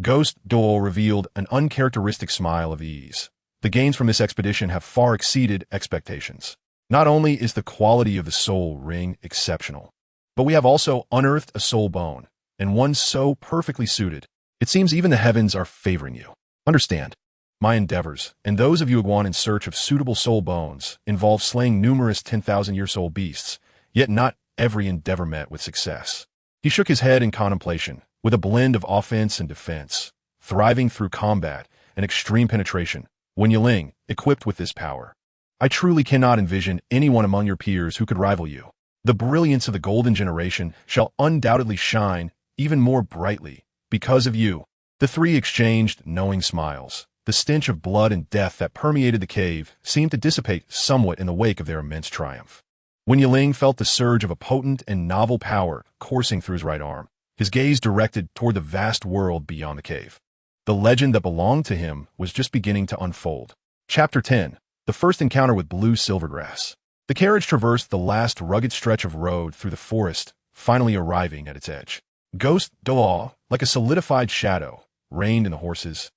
Ghost Douluo revealed an uncharacteristic smile of ease. The gains from this expedition have far exceeded expectations. Not only is the quality of the soul ring exceptional, but we have also unearthed a soul bone, and one so perfectly suited. It seems even the heavens are favoring you. Understand, my endeavors, and those of you who go on in search of suitable soul bones, involve slaying numerous 10,000-year soul beasts, yet not every endeavor met with success. He shook his head in contemplation, with a blend of offense and defense, thriving through combat and extreme penetration. Wen Yiling, equipped with this power, I truly cannot envision anyone among your peers who could rival you. The brilliance of the golden generation shall undoubtedly shine even more brightly because of you. The three exchanged knowing smiles. The stench of blood and death that permeated the cave seemed to dissipate somewhat in the wake of their immense triumph. When Yiling felt the surge of a potent and novel power coursing through his right arm, his gaze directed toward the vast world beyond the cave. The legend that belonged to him was just beginning to unfold. Chapter 10. The first encounter with blue silvergrass. The carriage traversed the last rugged stretch of road through the forest, finally arriving at its edge. Ghost Douluo, like a solidified shadow, reined in the horses,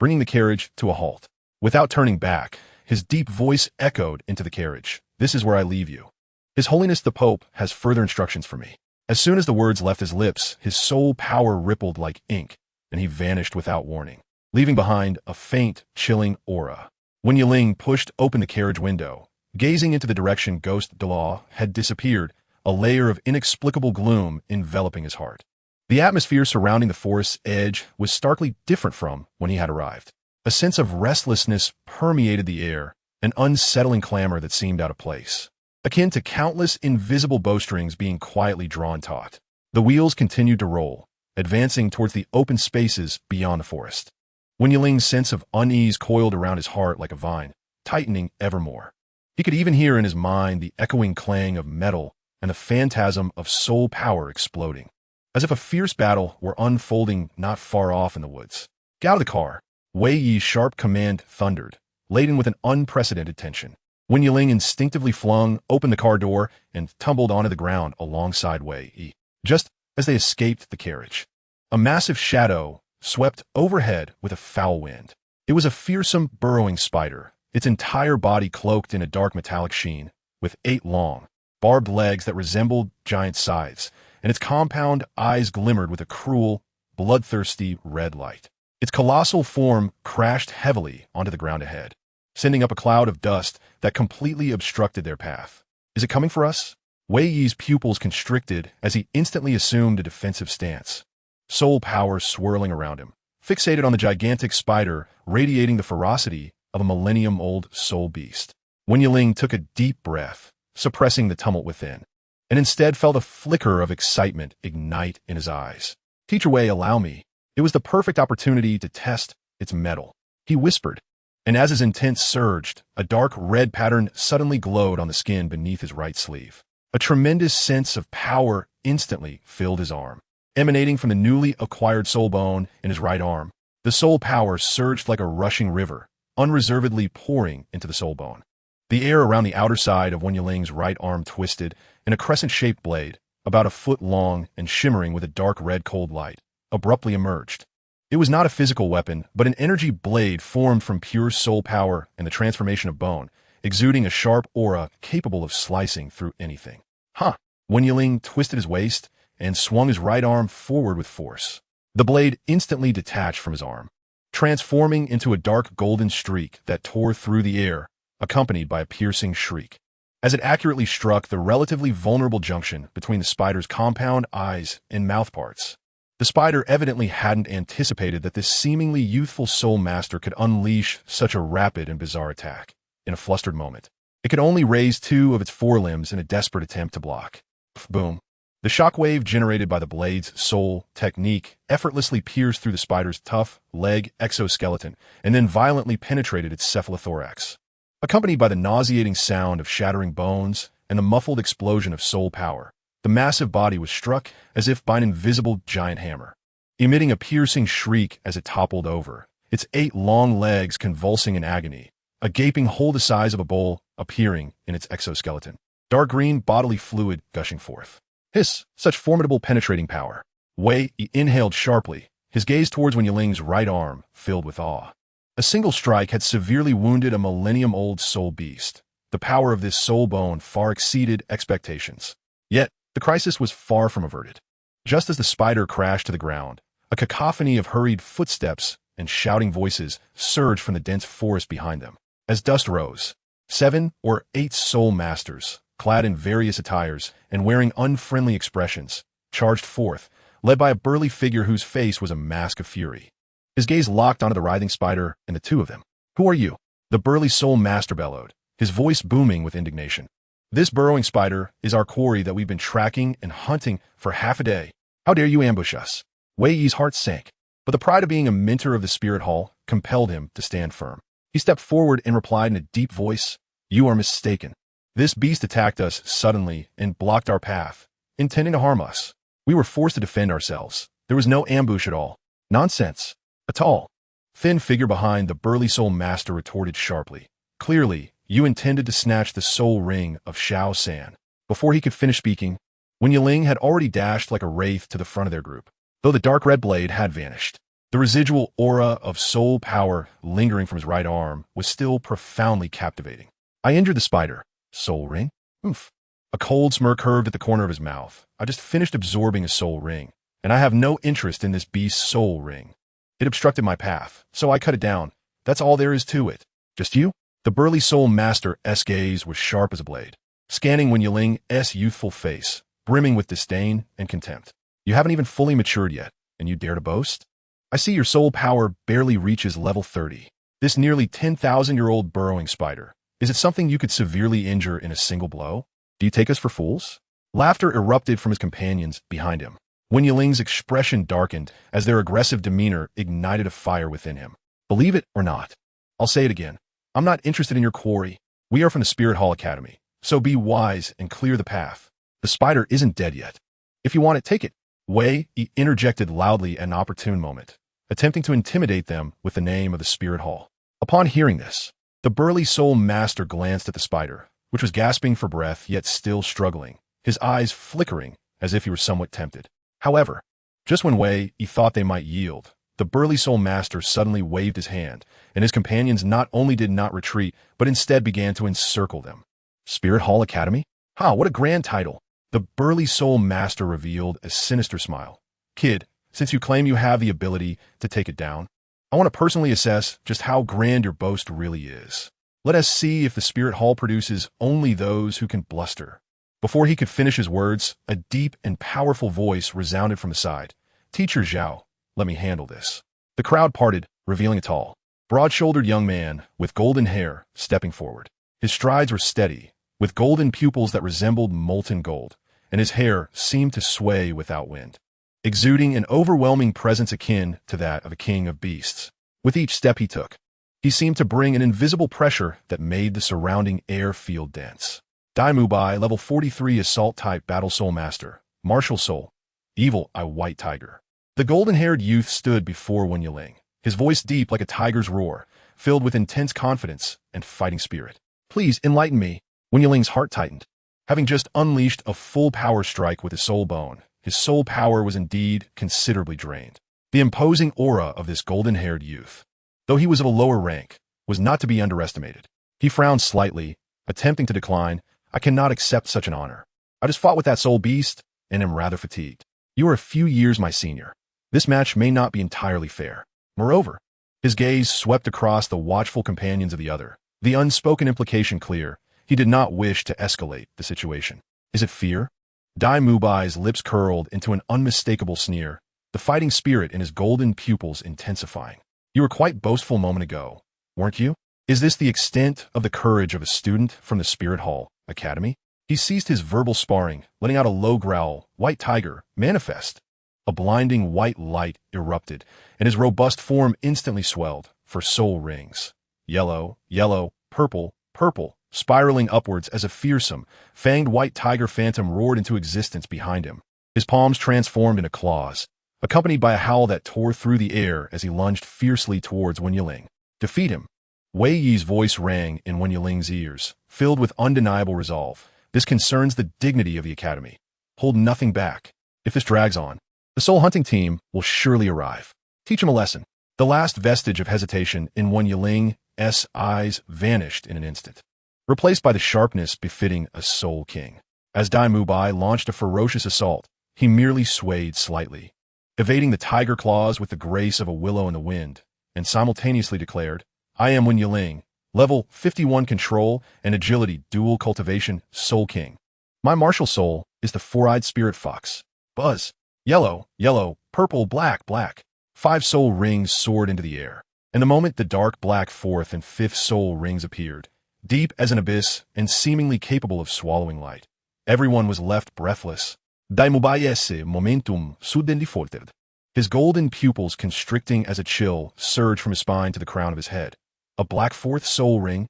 bringing the carriage to a halt. Without turning back, his deep voice echoed into the carriage. "This is where I leave you. His Holiness the Pope has further instructions for me." As soon as the words left his lips, his soul power rippled like ink, and he vanished without warning, leaving behind a faint, chilling aura. When Yiling pushed open the carriage window, gazing into the direction Ghost Douluo had disappeared, a layer of inexplicable gloom enveloping his heart. The atmosphere surrounding the forest's edge was starkly different from when he had arrived. A sense of restlessness permeated the air, an unsettling clamor that seemed out of place, akin to countless invisible bowstrings being quietly drawn taut. The wheels continued to roll, advancing towards the open spaces beyond the forest. When Yiling's sense of unease coiled around his heart like a vine, tightening evermore. He could even hear in his mind the echoing clang of metal and the phantasm of soul power exploding, as if a fierce battle were unfolding not far off in the woods. "Get out of the car," Wei Yi's sharp command thundered, laden with an unprecedented tension. When Yiling instinctively flung open the car door and tumbled onto the ground alongside Wei Yi, just as they escaped the carriage. A massive shadow swept overhead with a foul wind. It was a fearsome, burrowing spider, its entire body cloaked in a dark metallic sheen, with 8 long, barbed legs that resembled giant scythes, and its compound eyes glimmered with a cruel, bloodthirsty red light. Its colossal form crashed heavily onto the ground ahead, sending up a cloud of dust that completely obstructed their path. "Is it coming for us?" Wei Yi's pupils constricted as he instantly assumed a defensive stance, soul power swirling around him, fixated on the gigantic spider radiating the ferocity of a millennium-old soul beast. When Yiling took a deep breath, suppressing the tumult within, and instead felt a flicker of excitement ignite in his eyes. "Teacher Wei, allow me." It was the perfect opportunity to test its mettle, he whispered, and as his intent surged, a dark red pattern suddenly glowed on the skin beneath his right sleeve. A tremendous sense of power instantly filled his arm. Emanating from the newly acquired soul bone in his right arm, the soul power surged like a rushing river, unreservedly pouring into the soul bone. The air around the outer side of Wen Yiling's right arm twisted, and a crescent-shaped blade, about a foot long and shimmering with a dark red cold light, abruptly emerged. It was not a physical weapon, but an energy blade formed from pure soul power and the transformation of bone, exuding a sharp aura capable of slicing through anything. "Huh!" Wen Yiling twisted his waist and swung his right arm forward with force. The blade instantly detached from his arm, transforming into a dark golden streak that tore through the air, accompanied by a piercing shriek. As it accurately struck the relatively vulnerable junction between the spider's compound eyes and mouthparts. The spider evidently hadn't anticipated that this seemingly youthful soul master could unleash such a rapid and bizarre attack. In a flustered moment, it could only raise 2 of its forelimbs in a desperate attempt to block. Boom. The shockwave generated by the blade's soul technique effortlessly pierced through the spider's tough leg exoskeleton and then violently penetrated its cephalothorax. Accompanied by the nauseating sound of shattering bones and the muffled explosion of soul power, the massive body was struck as if by an invisible giant hammer, emitting a piercing shriek as it toppled over, its 8 long legs convulsing in agony, a gaping hole the size of a bowl appearing in its exoskeleton, dark green bodily fluid gushing forth. Hiss! Such formidable penetrating power. Wei inhaled sharply, his gaze towards Wen Yiling's right arm filled with awe. A single strike had severely wounded a millennium-old soul beast. The power of this soul bone far exceeded expectations. Yet, the crisis was far from averted. Just as the spider crashed to the ground, a cacophony of hurried footsteps and shouting voices surged from the dense forest behind them. As dust rose, 7 or 8 soul masters, clad in various attires and wearing unfriendly expressions, charged forth, led by a burly figure whose face was a mask of fury. His gaze locked onto the writhing spider and the 2 of them. "Who are you?" The burly soul master bellowed, his voice booming with indignation. This burrowing spider is our quarry that we've been tracking and hunting for half a day. How dare you ambush us? Wei Yi's heart sank, but the pride of being a mentor of the Spirit Hall compelled him to stand firm. He stepped forward and replied in a deep voice, "You are mistaken. This beast attacked us suddenly and blocked our path, intending to harm us. We were forced to defend ourselves. There was no ambush at all. Nonsense." A tall, thin figure behind the burly soul master retorted sharply. "Clearly, you intended to snatch the soul ring of Tang San." Before he could finish speaking, Wen Yiling had already dashed like a wraith to the front of their group. Though the dark red blade had vanished, the residual aura of soul power lingering from his right arm was still profoundly captivating. "I injured the spider. Soul ring? Oof." A cold smirk curved at the corner of his mouth. "I just finished absorbing a soul ring, and I have no interest in this beast's soul ring. It obstructed my path, so I cut it down. That's all there is to it." "Just you?" The burly soul master's gaze was sharp as a blade, scanning Wen Yiling's youthful face, brimming with disdain and contempt. "You haven't even fully matured yet, and you dare to boast? I see your soul power barely reaches level 30. This nearly 10,000-year-old burrowing spider, is it something you could severely injure in a single blow? Do you take us for fools?" Laughter erupted from his companions behind him. Wen Yiling's expression darkened as their aggressive demeanor ignited a fire within him. "Believe it or not, I'll say it again. I'm not interested in your quarry. We are from the Spirit Hall Academy, so be wise and clear the path. The spider isn't dead yet. If you want it, take it." Wei Yi interjected loudly at an opportune moment, attempting to intimidate them with the name of the Spirit Hall. Upon hearing this, the burly soul master glanced at the spider, which was gasping for breath yet still struggling, his eyes flickering as if he were somewhat tempted. However, just when Wei Yi thought they might yield, the burly soul master suddenly waved his hand, and his companions not only did not retreat, but instead began to encircle them. "Spirit Hall Academy? Ha, what a grand title." The burly soul master revealed a sinister smile. "Kid, since you claim you have the ability to take it down, I want to personally assess just how grand your boast really is. Let us see if the Spirit Hall produces only those who can bluster." Before he could finish his words, a deep and powerful voice resounded from the side. "Teacher Zhao, let me handle this." The crowd parted, revealing a tall, broad-shouldered young man with golden hair stepping forward. His strides were steady, with golden pupils that resembled molten gold, and his hair seemed to sway without wind, exuding an overwhelming presence akin to that of a king of beasts. With each step he took, he seemed to bring an invisible pressure that made the surrounding air feel dense. Dai Mubai, level 43 Assault-type Battle Soul Master, Martial Soul, Evil Eye White Tiger. The golden-haired youth stood before Wen Yiling, his voice deep like a tiger's roar, filled with intense confidence and fighting spirit. "Please enlighten me." Wen Yiling's heart tightened. Having just unleashed a full power strike with his soul bone, his soul power was indeed considerably drained. The imposing aura of this golden-haired youth, though he was of a lower rank, was not to be underestimated. He frowned slightly, attempting to decline. "I cannot accept such an honor. I just fought with that soul beast and am rather fatigued. You are a few years my senior. This match may not be entirely fair." Moreover, his gaze swept across the watchful companions of the other, the unspoken implication clear. He did not wish to escalate the situation. "Is it fear?" Dai Mubai's lips curled into an unmistakable sneer, the fighting spirit in his golden pupils intensifying. "You were quite boastful a moment ago, weren't you? Is this the extent of the courage of a student from the Spirit Hall Academy?" He ceased his verbal sparring, letting out a low growl. "White tiger, manifest." A blinding white light erupted, and his robust form instantly swelled for soul rings. Yellow, yellow, purple, purple, spiraling upwards as a fearsome, fanged white tiger phantom roared into existence behind him. His palms transformed into claws, accompanied by a howl that tore through the air as he lunged fiercely towards Wen Yiling. "Defeat him." Wei Yi's voice rang in Wen Yiling's ears, filled with undeniable resolve. "This concerns the dignity of the Academy. Hold nothing back. If this drags on, the soul hunting team will surely arrive. Teach him a lesson." The last vestige of hesitation in Wen Yiling's eyes vanished in an instant, replaced by the sharpness befitting a soul king. As Dai Mubai launched a ferocious assault, he merely swayed slightly, evading the tiger claws with the grace of a willow in the wind, and simultaneously declared, "I am Wen Yiling, level 51 control and agility dual cultivation soul king. My martial soul is the four-eyed spirit fox. Buzz. Yellow, yellow, purple, black, black." 5 soul rings soared into the air, and the moment the dark black 4th and 5th soul rings appeared, deep as an abyss and seemingly capable of swallowing light. Everyone was left breathless. Dai mubayese momentum suddenly faltered. His golden pupils constricting as a chill surged from his spine to the crown of his head. A black fourth soul ring?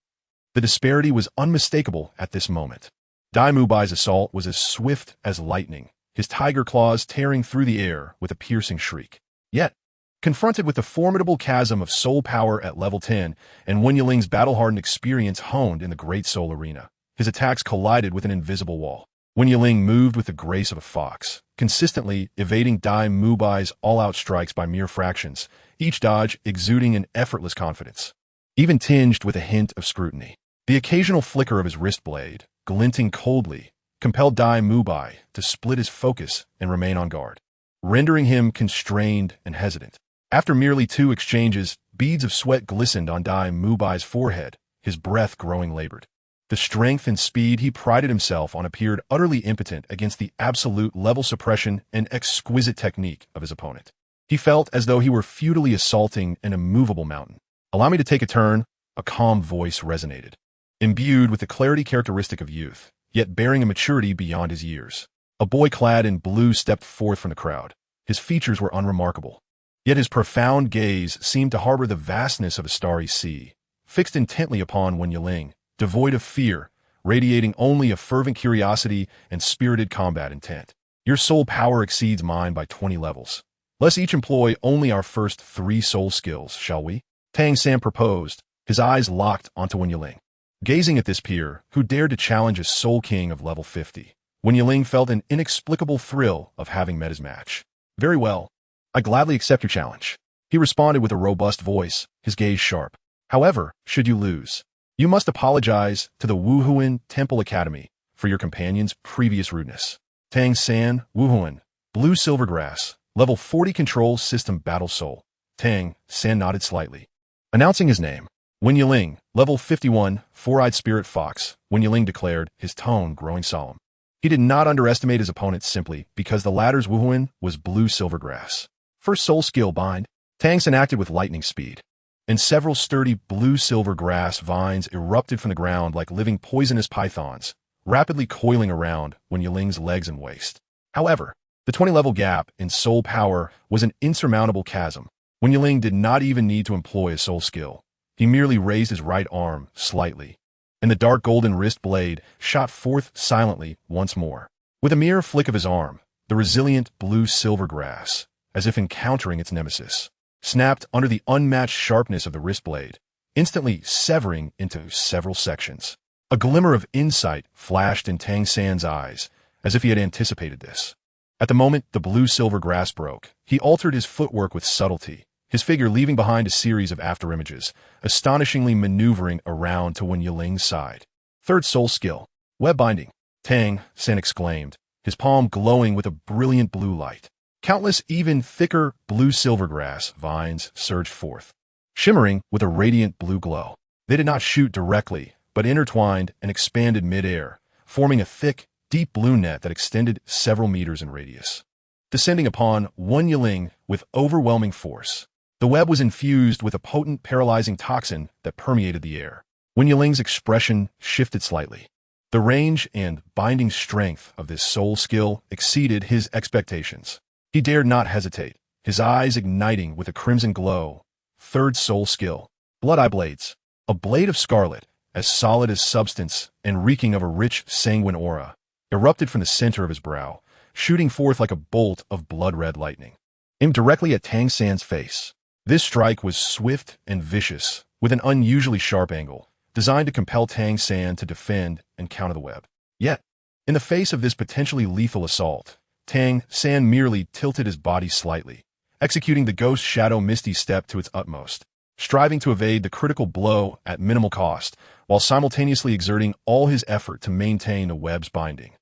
The disparity was unmistakable at this moment. Dai Mubai's assault was as swift as lightning, his tiger claws tearing through the air with a piercing shriek. Yet, confronted with the formidable chasm of soul power at level 10 and Wen Yiling's battle-hardened experience honed in the Great Soul Arena, his attacks collided with an invisible wall. Wen Yiling moved with the grace of a fox, consistently evading Dai Mubai's all-out strikes by mere fractions, each dodge exuding an effortless confidence, even tinged with a hint of scrutiny. The occasional flicker of his wrist blade, glinting coldly, compelled Dai Mubai to split his focus and remain on guard, rendering him constrained and hesitant. After merely 2 exchanges, beads of sweat glistened on Dai Mubai's forehead, his breath growing labored. The strength and speed he prided himself on appeared utterly impotent against the absolute level suppression and exquisite technique of his opponent. He felt as though he were futilely assaulting an immovable mountain. "Allow me to take a turn," a calm voice resonated, imbued with the clarity characteristic of youth, yet bearing a maturity beyond his years. A boy clad in blue stepped forth from the crowd. His features were unremarkable, yet his profound gaze seemed to harbor the vastness of a starry sea, fixed intently upon Wen Yiling, devoid of fear, radiating only a fervent curiosity and spirited combat intent. "Your soul power exceeds mine by 20 levels. Let's each employ only our first 3 soul skills, shall we?" Tang San proposed, his eyes locked onto Wen Yiling. Gazing at this peer, who dared to challenge a soul king of level 50, Wen Yiling felt an inexplicable thrill of having met his match. "Very well. I gladly accept your challenge," he responded with a robust voice, his gaze sharp. "However, should you lose, you must apologize to the Wuhuan Temple Academy for your companion's previous rudeness." Tang San, Wuhuan, Blue Silvergrass, level 40 control system battle soul. Tang San nodded slightly, announcing his name. Wen Yiling, level 51, Four-Eyed Spirit Fox, Wen Yiling declared, his tone growing solemn. He did not underestimate his opponent simply because the latter's Wuhuan was Blue Silvergrass. First soul skill bind. Tang San acted with lightning speed, and several sturdy blue silvergrass vines erupted from the ground like living poisonous pythons, rapidly coiling around Wen Yiling's legs and waist. However, the 20-level gap in soul power was an insurmountable chasm. Wen Yiling did not even need to employ a soul skill. He merely raised his right arm slightly, and the dark golden wrist blade shot forth silently once more. With a mere flick of his arm, the resilient blue silvergrass, as if encountering its nemesis, snapped under the unmatched sharpness of the wrist blade, instantly severing into several sections. A glimmer of insight flashed in Tang San's eyes, as if he had anticipated this. At the moment the blue silvergrass broke, he altered his footwork with subtlety, his figure leaving behind a series of afterimages, astonishingly maneuvering around to Wen Yiling's side. Third soul skill, web binding. Tang San exclaimed, his palm glowing with a brilliant blue light. Countless even thicker blue silvergrass vines surged forth, shimmering with a radiant blue glow. They did not shoot directly, but intertwined and expanded mid-air, forming a thick, deep blue net that extended several meters in radius. Descending upon Wen Yiling with overwhelming force, the web was infused with a potent paralyzing toxin that permeated the air. Wen Yiling's expression shifted slightly. The range and binding strength of this soul skill exceeded his expectations. He dared not hesitate, his eyes igniting with a crimson glow. Third soul skill, Blood Eye Blades. A blade of scarlet, as solid as substance and reeking of a rich sanguine aura, erupted from the center of his brow, shooting forth like a bolt of blood-red lightning, aimed directly at Tang San's face. This strike was swift and vicious, with an unusually sharp angle, designed to compel Tang San to defend and counter the web. Yet, in the face of this potentially lethal assault, Tang San merely tilted his body slightly, executing the Ghost Shadow Misty Step to its utmost, striving to evade the critical blow at minimal cost, while simultaneously exerting all his effort to maintain the web's binding.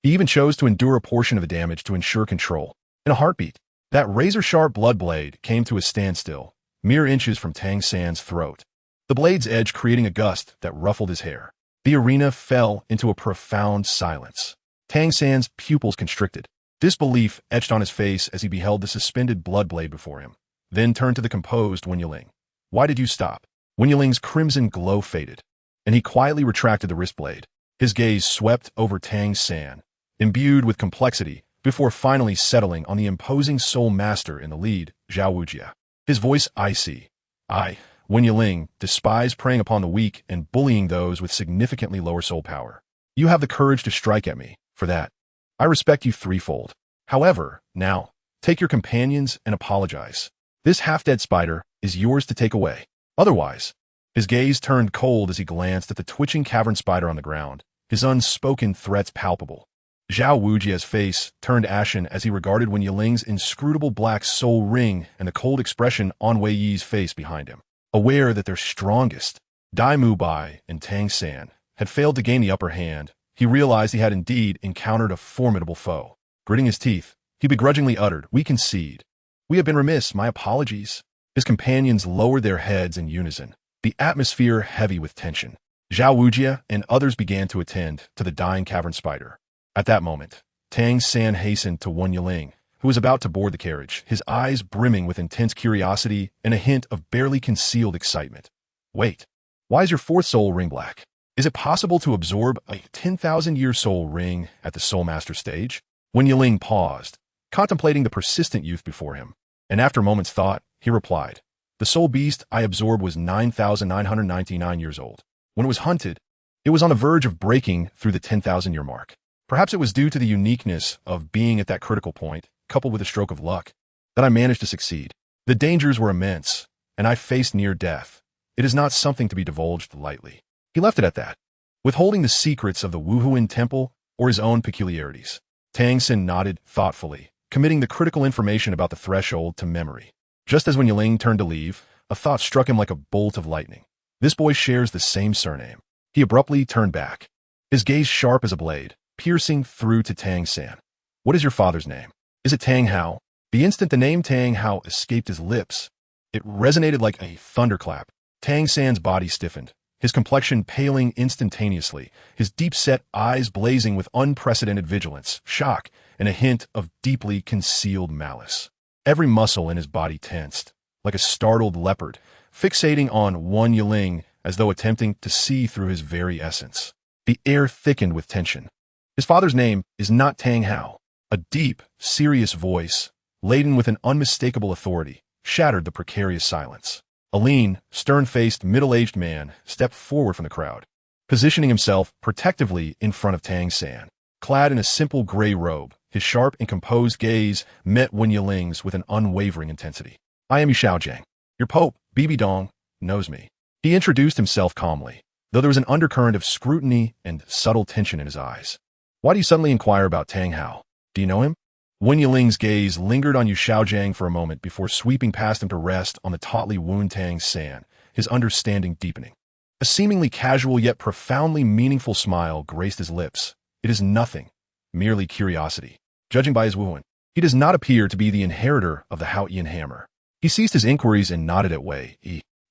He even chose to endure a portion of the damage to ensure control. In a heartbeat, that razor-sharp blood blade came to a standstill, mere inches from Tang San's throat, the blade's edge creating a gust that ruffled his hair. The arena fell into a profound silence. Tang San's pupils constricted, disbelief etched on his face as he beheld the suspended blood blade before him, then turned to the composed Wen Yiling. "Why did you stop?" Wen Yiling's crimson glow faded. and he quietly retracted the wrist blade. His gaze swept over Tang San, imbued with complexity, before finally settling on the imposing soul master in the lead, Zhao Wujia. His voice icy. I, Wen Yiling, despise preying upon the weak and bullying those with significantly lower soul power. You have the courage to strike at me. For that, I respect you threefold. However, now, take your companions and apologize. This half-dead spider is yours to take away. Otherwise, his gaze turned cold as he glanced at the twitching cavern spider on the ground, his unspoken threats palpable. Zhao Wujia's face turned ashen as he regarded Wen Yiling's inscrutable black soul ring and the cold expression on Wei Yi's face behind him. Aware that their strongest, Dai Mu Bai and Tang San, had failed to gain the upper hand, he realized he had indeed encountered a formidable foe. Gritting his teeth, he begrudgingly uttered, "We concede. We have been remiss, my apologies." His companions lowered their heads in unison, the atmosphere heavy with tension. Zhao Wujia and others began to attend to the dying cavern spider. At that moment, Tang San hastened to Wen Yiling, who was about to board the carriage, his eyes brimming with intense curiosity and a hint of barely concealed excitement. "Wait, why is your fourth soul ring black? Is it possible to absorb a 10,000-year soul ring at the Soul Master stage?" Wen Yiling paused, contemplating the persistent youth before him, and after a moment's thought, he replied, "The soul beast I absorbed was 9,999 years old. When it was hunted, it was on the verge of breaking through the 10,000-year mark. Perhaps it was due to the uniqueness of being at that critical point, coupled with a stroke of luck, that I managed to succeed. The dangers were immense, and I faced near death. It is not something to be divulged lightly." He left it at that, withholding the secrets of the Wuhuan temple or his own peculiarities. Tang San nodded thoughtfully, committing the critical information about the threshold to memory. Just as Wen Yiling turned to leave, a thought struck him like a bolt of lightning. This boy shares the same surname. He abruptly turned back, his gaze sharp as a blade, piercing through to Tang San. "What is your father's name? Is it Tang Hao?" The instant the name Tang Hao escaped his lips, it resonated like a thunderclap. Tang San's body stiffened, his complexion paling instantaneously, his deep-set eyes blazing with unprecedented vigilance, shock, and a hint of deeply concealed malice. Every muscle in his body tensed, like a startled leopard, fixating on Wen Yiling as though attempting to see through his very essence. The air thickened with tension. "His father's name is not Tang Hao." A deep, serious voice, laden with an unmistakable authority, shattered the precarious silence. A lean, stern-faced, middle-aged man stepped forward from the crowd, positioning himself protectively in front of Tang San. Clad in a simple gray robe, his sharp and composed gaze met Wen Yiling's with an unwavering intensity. "I am Yu Shaojiang. Your Pope, Bibi Dong, knows me." He introduced himself calmly, though there was an undercurrent of scrutiny and subtle tension in his eyes. "Why do you suddenly inquire about Tang Hao? Do you know him?" Wen Yiling's gaze lingered on Yu Shaojiang for a moment before sweeping past him to rest on the tautly wound Tang San, his understanding deepening. A seemingly casual yet profoundly meaningful smile graced his lips. "It is nothing, merely curiosity. Judging by his Wuhan, he does not appear to be the inheritor of the Haotian hammer." He ceased his inquiries and nodded at Wei.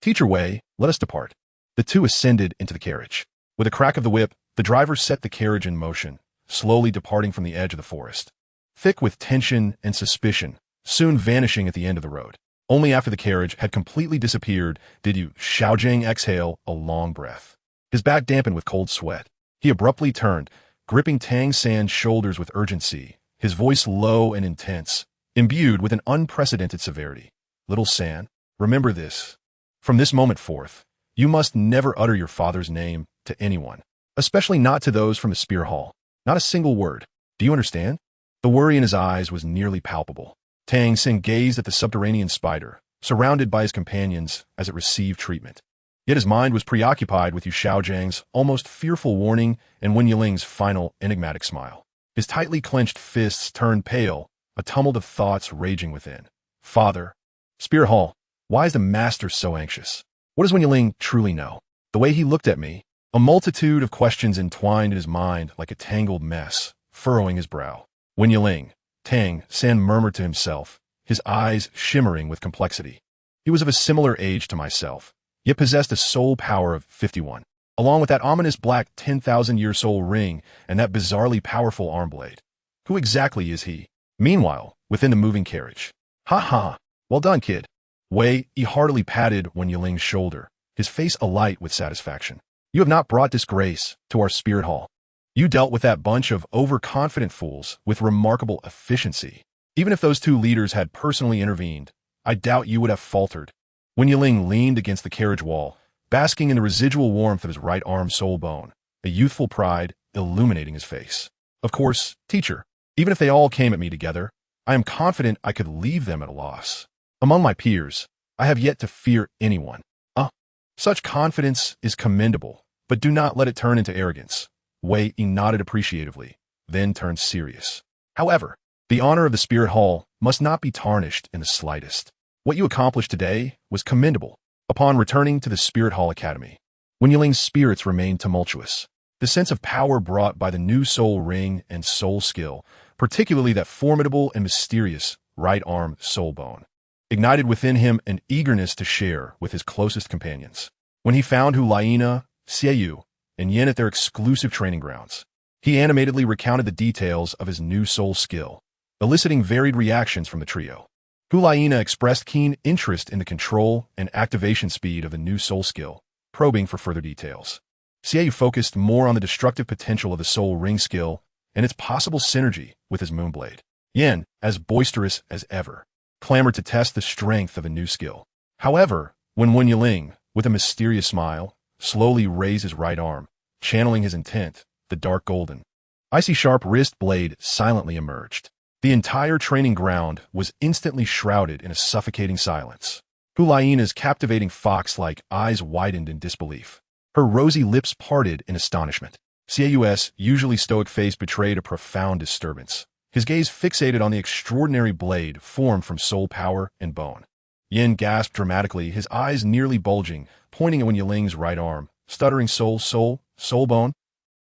"Teacher Wei, let us depart." The two ascended into the carriage. With a crack of the whip, the driver set the carriage in motion, slowly departing from the edge of the forest. Thick with tension and suspicion, soon vanishing at the end of the road. Only after the carriage had completely disappeared did Yu Shaojiang exhale a long breath. His back dampened with cold sweat. He abruptly turned, gripping Tang San's shoulders with urgency, his voice low and intense, imbued with an unprecedented severity. "Little San, remember this. From this moment forth, you must never utter your father's name to anyone, especially not to those from the Spear Hall. Not a single word. Do you understand?" The worry in his eyes was nearly palpable. Tang San gazed at the subterranean spider, surrounded by his companions as it received treatment. Yet his mind was preoccupied with Yu Shaojiang's almost fearful warning and Wen Yiling's final enigmatic smile. His tightly clenched fists turned pale, a tumult of thoughts raging within. "Father, Spear Hall, why is the master so anxious? What does Wen Yiling truly know? The way he looked at me." A multitude of questions entwined in his mind like a tangled mess, furrowing his brow. Wen Yiling, Tang San murmured to himself, his eyes shimmering with complexity. He was of a similar age to myself, yet possessed a soul power of 51, along with that ominous black 10,000-year soul ring and that bizarrely powerful arm blade. Who exactly is he? Meanwhile, within the moving carriage. "Ha ha, well done, kid." Wei heartily patted Wen Yiling's shoulder, his face alight with satisfaction. You have not brought disgrace to our spirit hall. You dealt with that bunch of overconfident fools with remarkable efficiency. Even if those two leaders had personally intervened, I doubt you would have faltered. Wen Yiling leaned against the carriage wall, basking in the residual warmth of his right arm soul bone, a youthful pride illuminating his face. Of course, teacher, even if they all came at me together, I am confident I could leave them at a loss. Among my peers, I have yet to fear anyone. Such confidence is commendable, but do not let it turn into arrogance. Wei Ying nodded appreciatively, then turned serious. However, the honor of the Spirit Hall must not be tarnished in the slightest. What you accomplished today was commendable. Upon returning to the Spirit Hall Academy, Wen Yiling's spirits remained tumultuous. The sense of power brought by the new soul ring and soul skill, particularly that formidable and mysterious right arm soul bone, ignited within him an eagerness to share with his closest companions. When he found Hu Liena, Xiaoyu, and Yin at their exclusive training grounds, he animatedly recounted the details of his new soul skill, eliciting varied reactions from the trio. Hu Liena expressed keen interest in the control and activation speed of the new soul skill, probing for further details. Xiaoyu focused more on the destructive potential of the soul ring skill and its possible synergy with his moonblade. Yin, as boisterous as ever, clamored to test the strength of a new skill. However, when Wen Yiling, with a mysterious smile, slowly raised his right arm, channeling his intent, the dark golden, icy sharp wrist blade silently emerged. The entire training ground was instantly shrouded in a suffocating silence. Hu Liena's captivating fox-like eyes widened in disbelief. Her rosy lips parted in astonishment. Xiaoyu's usually stoic face betrayed a profound disturbance, his gaze fixated on the extraordinary blade formed from soul power and bone. Yin gasped dramatically, his eyes nearly bulging, pointing at Wen Yiling's right arm, stuttering soul bone.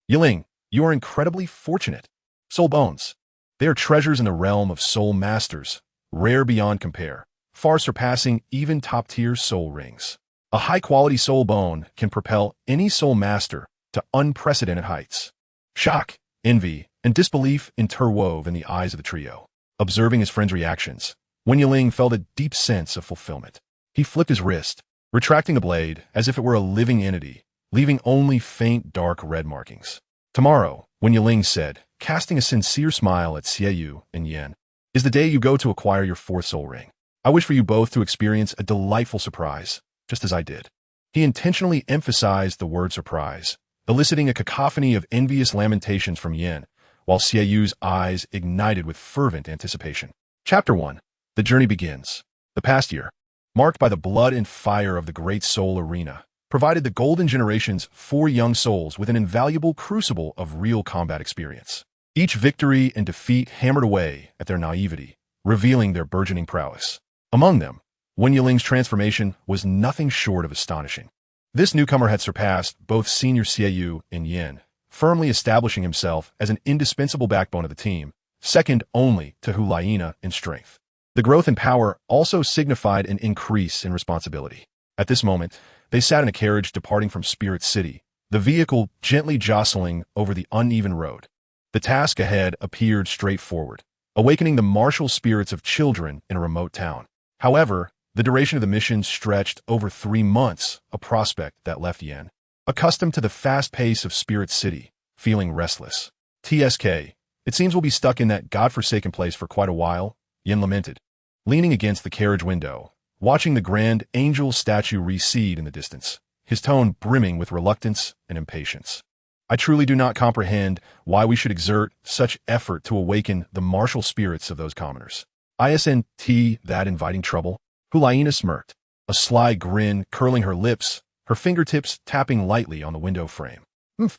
Yiling, you are incredibly fortunate. Soul bones. They are treasures in the realm of soul masters, rare beyond compare, far surpassing even top-tier soul rings. A high-quality soul bone can propel any soul master to unprecedented heights. Shock, envy, and disbelief interwove in the eyes of the trio. Observing his friend's reactions, Wen Yiling felt a deep sense of fulfillment. He flipped his wrist, retracting the blade as if it were a living entity, leaving only faint dark red markings. Tomorrow, Wen Yiling said, casting a sincere smile at Xiaoyu and Yin, is the day you go to acquire your fourth soul ring. I wish for you both to experience a delightful surprise, just as I did. He intentionally emphasized the word surprise, eliciting a cacophony of envious lamentations from Yin, while Xiaoyu's eyes ignited with fervent anticipation. Chapter 1. The journey begins. The past year, marked by the blood and fire of the great soul arena, provided the Golden Generation's 4 young souls with an invaluable crucible of real combat experience. Each victory and defeat hammered away at their naivety, revealing their burgeoning prowess. Among them, Wen Yiling's transformation was nothing short of astonishing. This newcomer had surpassed both senior Xiaoyu and Yin, firmly establishing himself as an indispensable backbone of the team, second only to Hu Liena in strength. The growth in power also signified an increase in responsibility. At this moment, they sat in a carriage departing from Spirit City, the vehicle gently jostling over the uneven road. The task ahead appeared straightforward, awakening the martial spirits of children in a remote town. However, the duration of the mission stretched over 3 months, a prospect that left Yin, accustomed to the fast pace of Spirit City, feeling restless. TSK, it seems we'll be stuck in that godforsaken place for quite a while, Yin lamented, leaning against the carriage window, watching the grand angel statue recede in the distance, his tone brimming with reluctance and impatience. I truly do not comprehend why we should exert such effort to awaken the martial spirits of those commoners. Isn't that inviting trouble? Hu Liena smirked, a sly grin curling her lips, her fingertips tapping lightly on the window frame.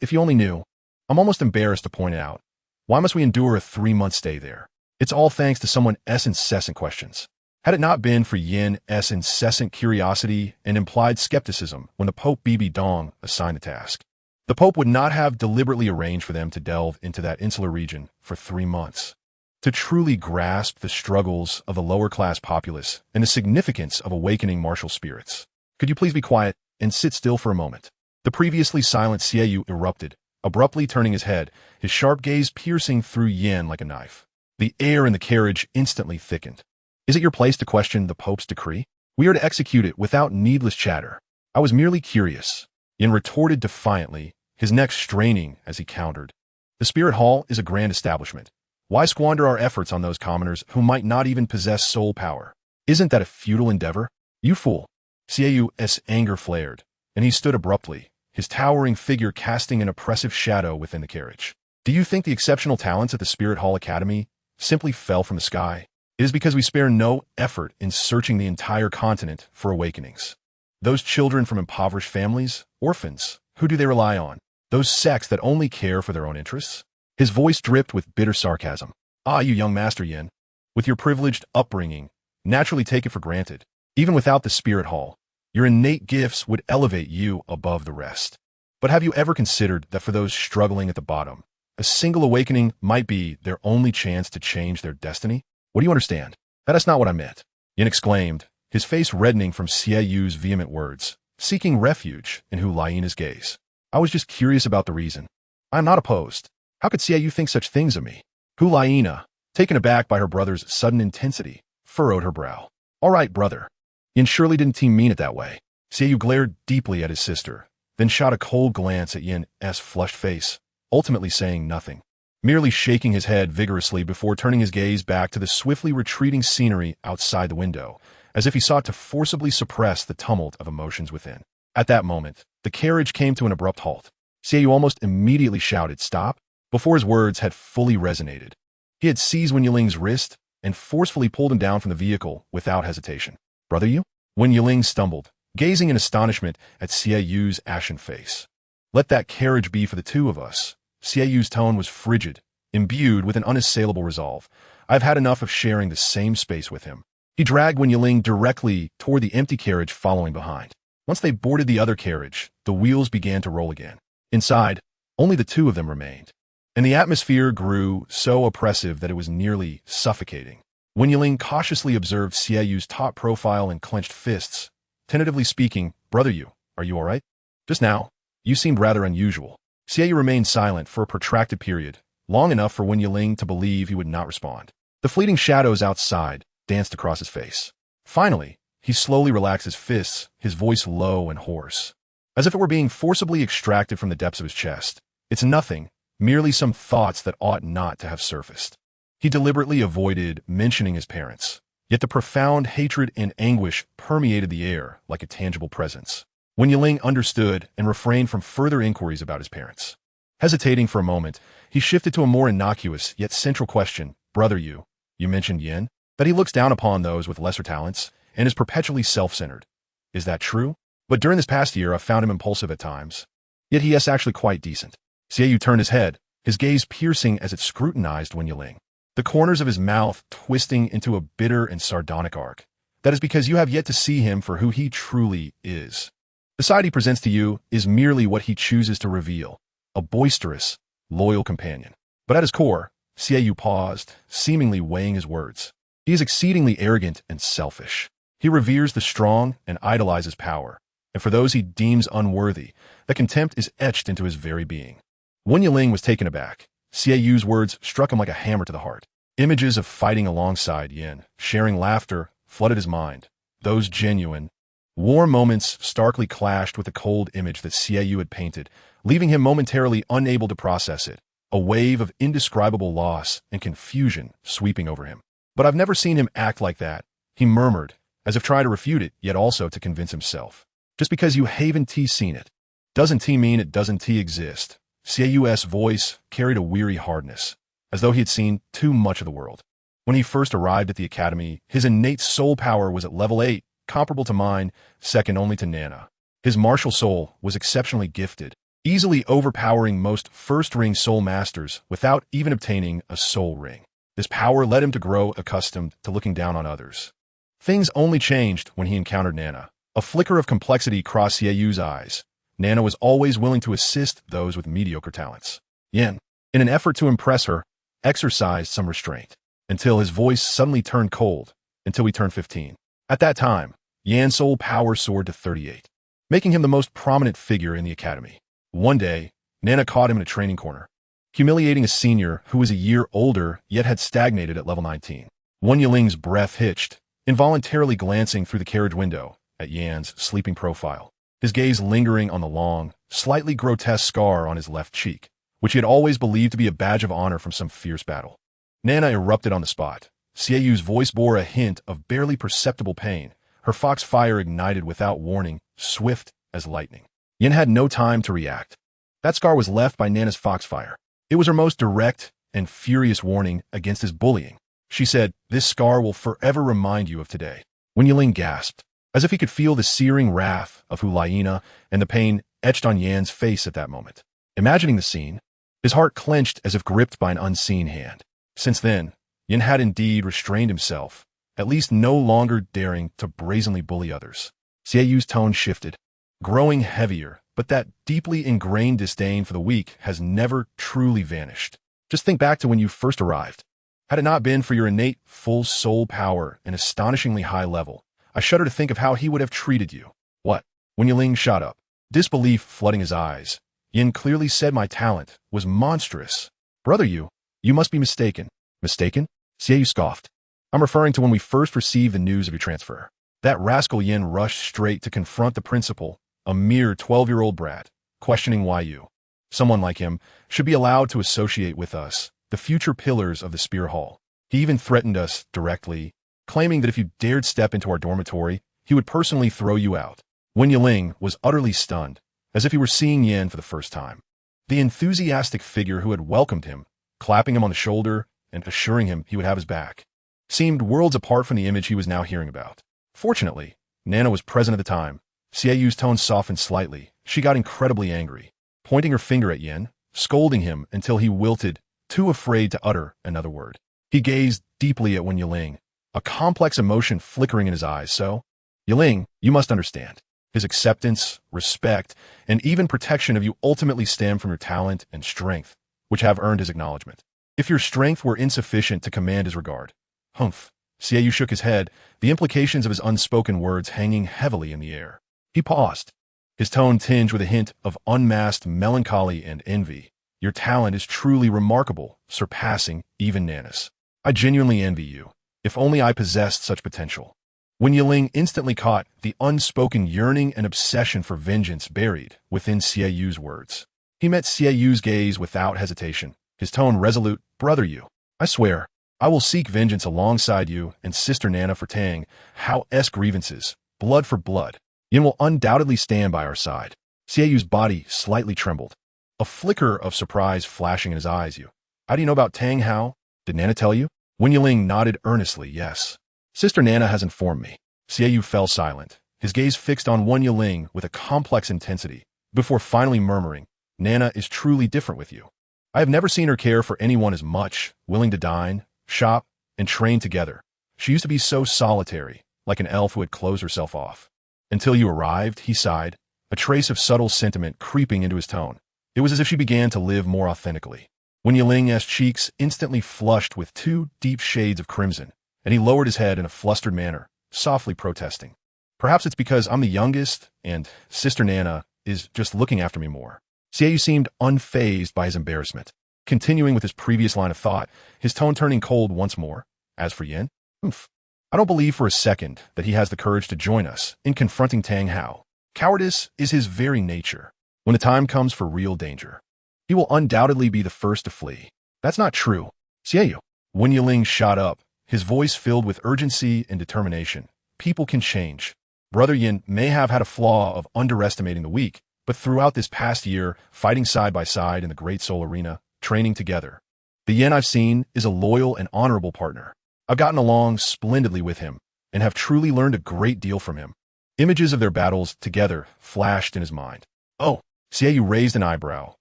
If you only knew. I'm almost embarrassed to point it out. Why must we endure a 3-month stay there? It's all thanks to someone's incessant questions. Had it not been for Yin's incessant curiosity and implied skepticism when the Pope Bibi Dong assigned the task, the Pope would not have deliberately arranged for them to delve into that insular region for 3 months. To truly grasp the struggles of the lower-class populace and the significance of awakening martial spirits. Could you please be quiet and sit still for a moment? The previously silent Xiaoyu erupted, abruptly turning his head, his sharp gaze piercing through Yin like a knife. The air in the carriage instantly thickened. Is it your place to question the Pope's decree? We are to execute it without needless chatter. I was merely curious. Yin retorted defiantly, his neck straining as he countered. The Spirit Hall is a grand establishment. Why squander our efforts on those commoners who might not even possess soul power? Isn't that a futile endeavor? You fool! Xiaoyu's anger flared, and he stood abruptly, his towering figure casting an oppressive shadow within the carriage. Do you think the exceptional talents at the Spirit Hall Academy simply fell from the sky? It is because we spare no effort in searching the entire continent for awakenings. Those children from impoverished families, orphans, who do they rely on? Those sects that only care for their own interests? His voice dripped with bitter sarcasm. Ah, you young Master Yin, with your privileged upbringing, naturally take it for granted. Even without the Spirit Hall, your innate gifts would elevate you above the rest. But have you ever considered that for those struggling at the bottom, a single awakening might be their only chance to change their destiny? What do you understand? That is not what I meant, Yin exclaimed, his face reddening from Xiaoyu's vehement words, seeking refuge in Hu Liena's gaze. I was just curious about the reason. I am not opposed. How could Xiaoyu think such things of me? Hu Liena, taken aback by her brother's sudden intensity, furrowed her brow. All right, brother. Yin surely didn't mean it that way. Xiaoyu glared deeply at his sister, then shot a cold glance at Yin's flushed face, ultimately saying nothing, merely shaking his head vigorously before turning his gaze back to the swiftly retreating scenery outside the window, as if he sought to forcibly suppress the tumult of emotions within. At that moment, the carriage came to an abrupt halt. Xiaoyu almost immediately shouted, "Stop!" before his words had fully resonated. He had seized Wen Yiling's wrist and forcefully pulled him down from the vehicle without hesitation. "Brother, you?" Wen Yiling stumbled, gazing in astonishment at Xiaoyu's ashen face. "Let that carriage be for the two of us." Xiaoyu's tone was frigid, imbued with an unassailable resolve. "I've had enough of sharing the same space with him." He dragged Wen Yiling directly toward the empty carriage following behind. Once they boarded the other carriage, the wheels began to roll again. Inside, only the two of them remained, and the atmosphere grew so oppressive that it was nearly suffocating. Wen Yiling cautiously observed Xiaoyu's taut profile and clenched fists, tentatively speaking, "Brother Yu, are you all right? Just now, you seemed rather unusual." Xiaoyu remained silent for a protracted period, long enough for Wen Yiling to believe he would not respond. The fleeting shadows outside danced across his face. Finally, he slowly relaxed his fists, his voice low and hoarse, as if it were being forcibly extracted from the depths of his chest. "It's nothing, merely some thoughts that ought not to have surfaced." He deliberately avoided mentioning his parents, yet the profound hatred and anguish permeated the air like a tangible presence. Wen Yiling understood and refrained from further inquiries about his parents. Hesitating for a moment, he shifted to a more innocuous yet central question. "Brother Yu, you mentioned Yin, that he looks down upon those with lesser talents and is perpetually self-centered. Is that true? But during this past year, I've found him impulsive at times. Yet he is actually quite decent." Xiaoyu turned his head, his gaze piercing as it scrutinized Wen Yiling, the corners of his mouth twisting into a bitter and sardonic arc. "That is because you have yet to see him for who he truly is. The side he presents to you is merely what he chooses to reveal, a boisterous, loyal companion. But at his core," Xiaoyu paused, seemingly weighing his words, "he is exceedingly arrogant and selfish. He reveres the strong and idolizes power, and for those he deems unworthy, that contempt is etched into his very being." Wen Yiling was taken aback. Xiaoyu's words struck him like a hammer to the heart. Images of fighting alongside Yin, sharing laughter, flooded his mind. Those genuine, warm moments starkly clashed with the cold image that Xiaoyu had painted, leaving him momentarily unable to process it, a wave of indescribable loss and confusion sweeping over him. "But I've never seen him act like that," he murmured, as if trying to refute it, yet also to convince himself. "Just because you haven't seen it, doesn't mean it doesn't exist." Xiaoyu's voice carried a weary hardness, as though he had seen too much of the world. "When he first arrived at the academy, his innate soul power was at level 8, comparable to mine, second only to Nana. His martial soul was exceptionally gifted, easily overpowering most first-ring soul masters without even obtaining a soul ring. This power led him to grow accustomed to looking down on others. Things only changed when he encountered Nana. A flicker of complexity crossed Xiaoyu's eyes. Nana was always willing to assist those with mediocre talents. Yin, in an effort to impress her, exercised some restraint, until his voice suddenly turned cold, until he turned 15. At that time, Yan's soul power soared to 38, making him the most prominent figure in the academy. One day, Nana caught him in a training corner, humiliating a senior who was a year older yet had stagnated at level 19. Wen Yiling's breath hitched, involuntarily glancing through the carriage window at Yan's sleeping profile. his gaze lingering on the long, slightly grotesque scar on his left cheek, which he had always believed to be a badge of honor from some fierce battle. Nana erupted on the spot. Xieyu's voice bore a hint of barely perceptible pain. Her foxfire ignited without warning, swift as lightning. Yin had no time to react. That scar was left by Nana's foxfire. It was her most direct and furious warning against his bullying. She said, "This scar will forever remind you of today." Wen Yiling gasped, as if he could feel the searing wrath of Hu Liena and the pain etched on Yan's face at that moment. Imagining the scene, his heart clenched as if gripped by an unseen hand. Since then, Yin had indeed restrained himself, at least no longer daring to brazenly bully others. Xieyu's tone shifted, growing heavier, but that deeply ingrained disdain for the weak has never truly vanished. Just think back to when you first arrived. Had it not been for your innate full soul power and astonishingly high level, I shudder to think of how he would have treated you. What? When Yiling shot up, disbelief flooding his eyes, Yin clearly said my talent was monstrous. Brother, you must be mistaken. Mistaken? Xieyou scoffed. I'm referring to when we first received the news of your transfer. That rascal Yin rushed straight to confront the principal, a mere 12-year-old brat, questioning why you, someone like him, should be allowed to associate with us, the future pillars of the Spear Hall. He even threatened us directly, claiming that if you dared step into our dormitory, he would personally throw you out. Wen Yiling was utterly stunned, as if he were seeing Yin for the first time. The enthusiastic figure who had welcomed him, clapping him on the shoulder and assuring him he would have his back, seemed worlds apart from the image he was now hearing about. Fortunately, Nana was present at the time. Xieyu's tone softened slightly. She got incredibly angry, pointing her finger at Yin, scolding him until he wilted, too afraid to utter another word. He gazed deeply at Wen Yiling, a complex emotion flickering in his eyes. So, Yiling, you must understand. His acceptance, respect, and even protection of you ultimately stem from your talent and strength, which have earned his acknowledgement. If your strength were insufficient to command his regard. Humph. Xieyou shook his head, the implications of his unspoken words hanging heavily in the air. He paused, his tone tinged with a hint of unmasked melancholy and envy. Your talent is truly remarkable, surpassing even Nana's. I genuinely envy you. If only I possessed such potential. Wen Yiling instantly caught the unspoken yearning and obsession for vengeance buried within Xieyu's words. He met Xieyu's gaze without hesitation, his tone resolute. Brother, you, I swear, I will seek vengeance alongside you and Sister Nana for Tang How's grievances, blood for blood. Yin will undoubtedly stand by our side. Xieyu's body slightly trembled, a flicker of surprise flashing in his eyes. How do you know about Tang Hao? Did Nana tell you? Wen Yiling nodded earnestly, yes. Sister Nana has informed me. Xieyou fell silent, his gaze fixed on Wen Yiling with a complex intensity, before finally murmuring, Nana is truly different with you. I have never seen her care for anyone as much, willing to dine, shop, and train together. She used to be so solitary, like an elf who had closed herself off. Until you arrived, he sighed, a trace of subtle sentiment creeping into his tone. It was as if she began to live more authentically. Wen Yiling's cheeks instantly flushed with 2 deep shades of crimson, and he lowered his head in a flustered manner, softly protesting. Perhaps it's because I'm the youngest, and Sister Nana is just looking after me more. Xieyou seemed unfazed by his embarrassment. Continuing with his previous line of thought, his tone turning cold once more. As for Yin, I don't believe for a second that he has the courage to join us in confronting Tang Hao. Cowardice is his very nature. When the time comes for real danger, he will undoubtedly be the first to flee. That's not true. Xieyou. Wen Yiling shot up, his voice filled with urgency and determination. People can change. Brother Yin may have had a flaw of underestimating the weak, but throughout this past year, fighting side by side in the Great Soul Arena, training together, the Yin I've seen is a loyal and honorable partner. I've gotten along splendidly with him, and have truly learned a great deal from him. Images of their battles together flashed in his mind. Oh, Xieyou raised an eyebrow,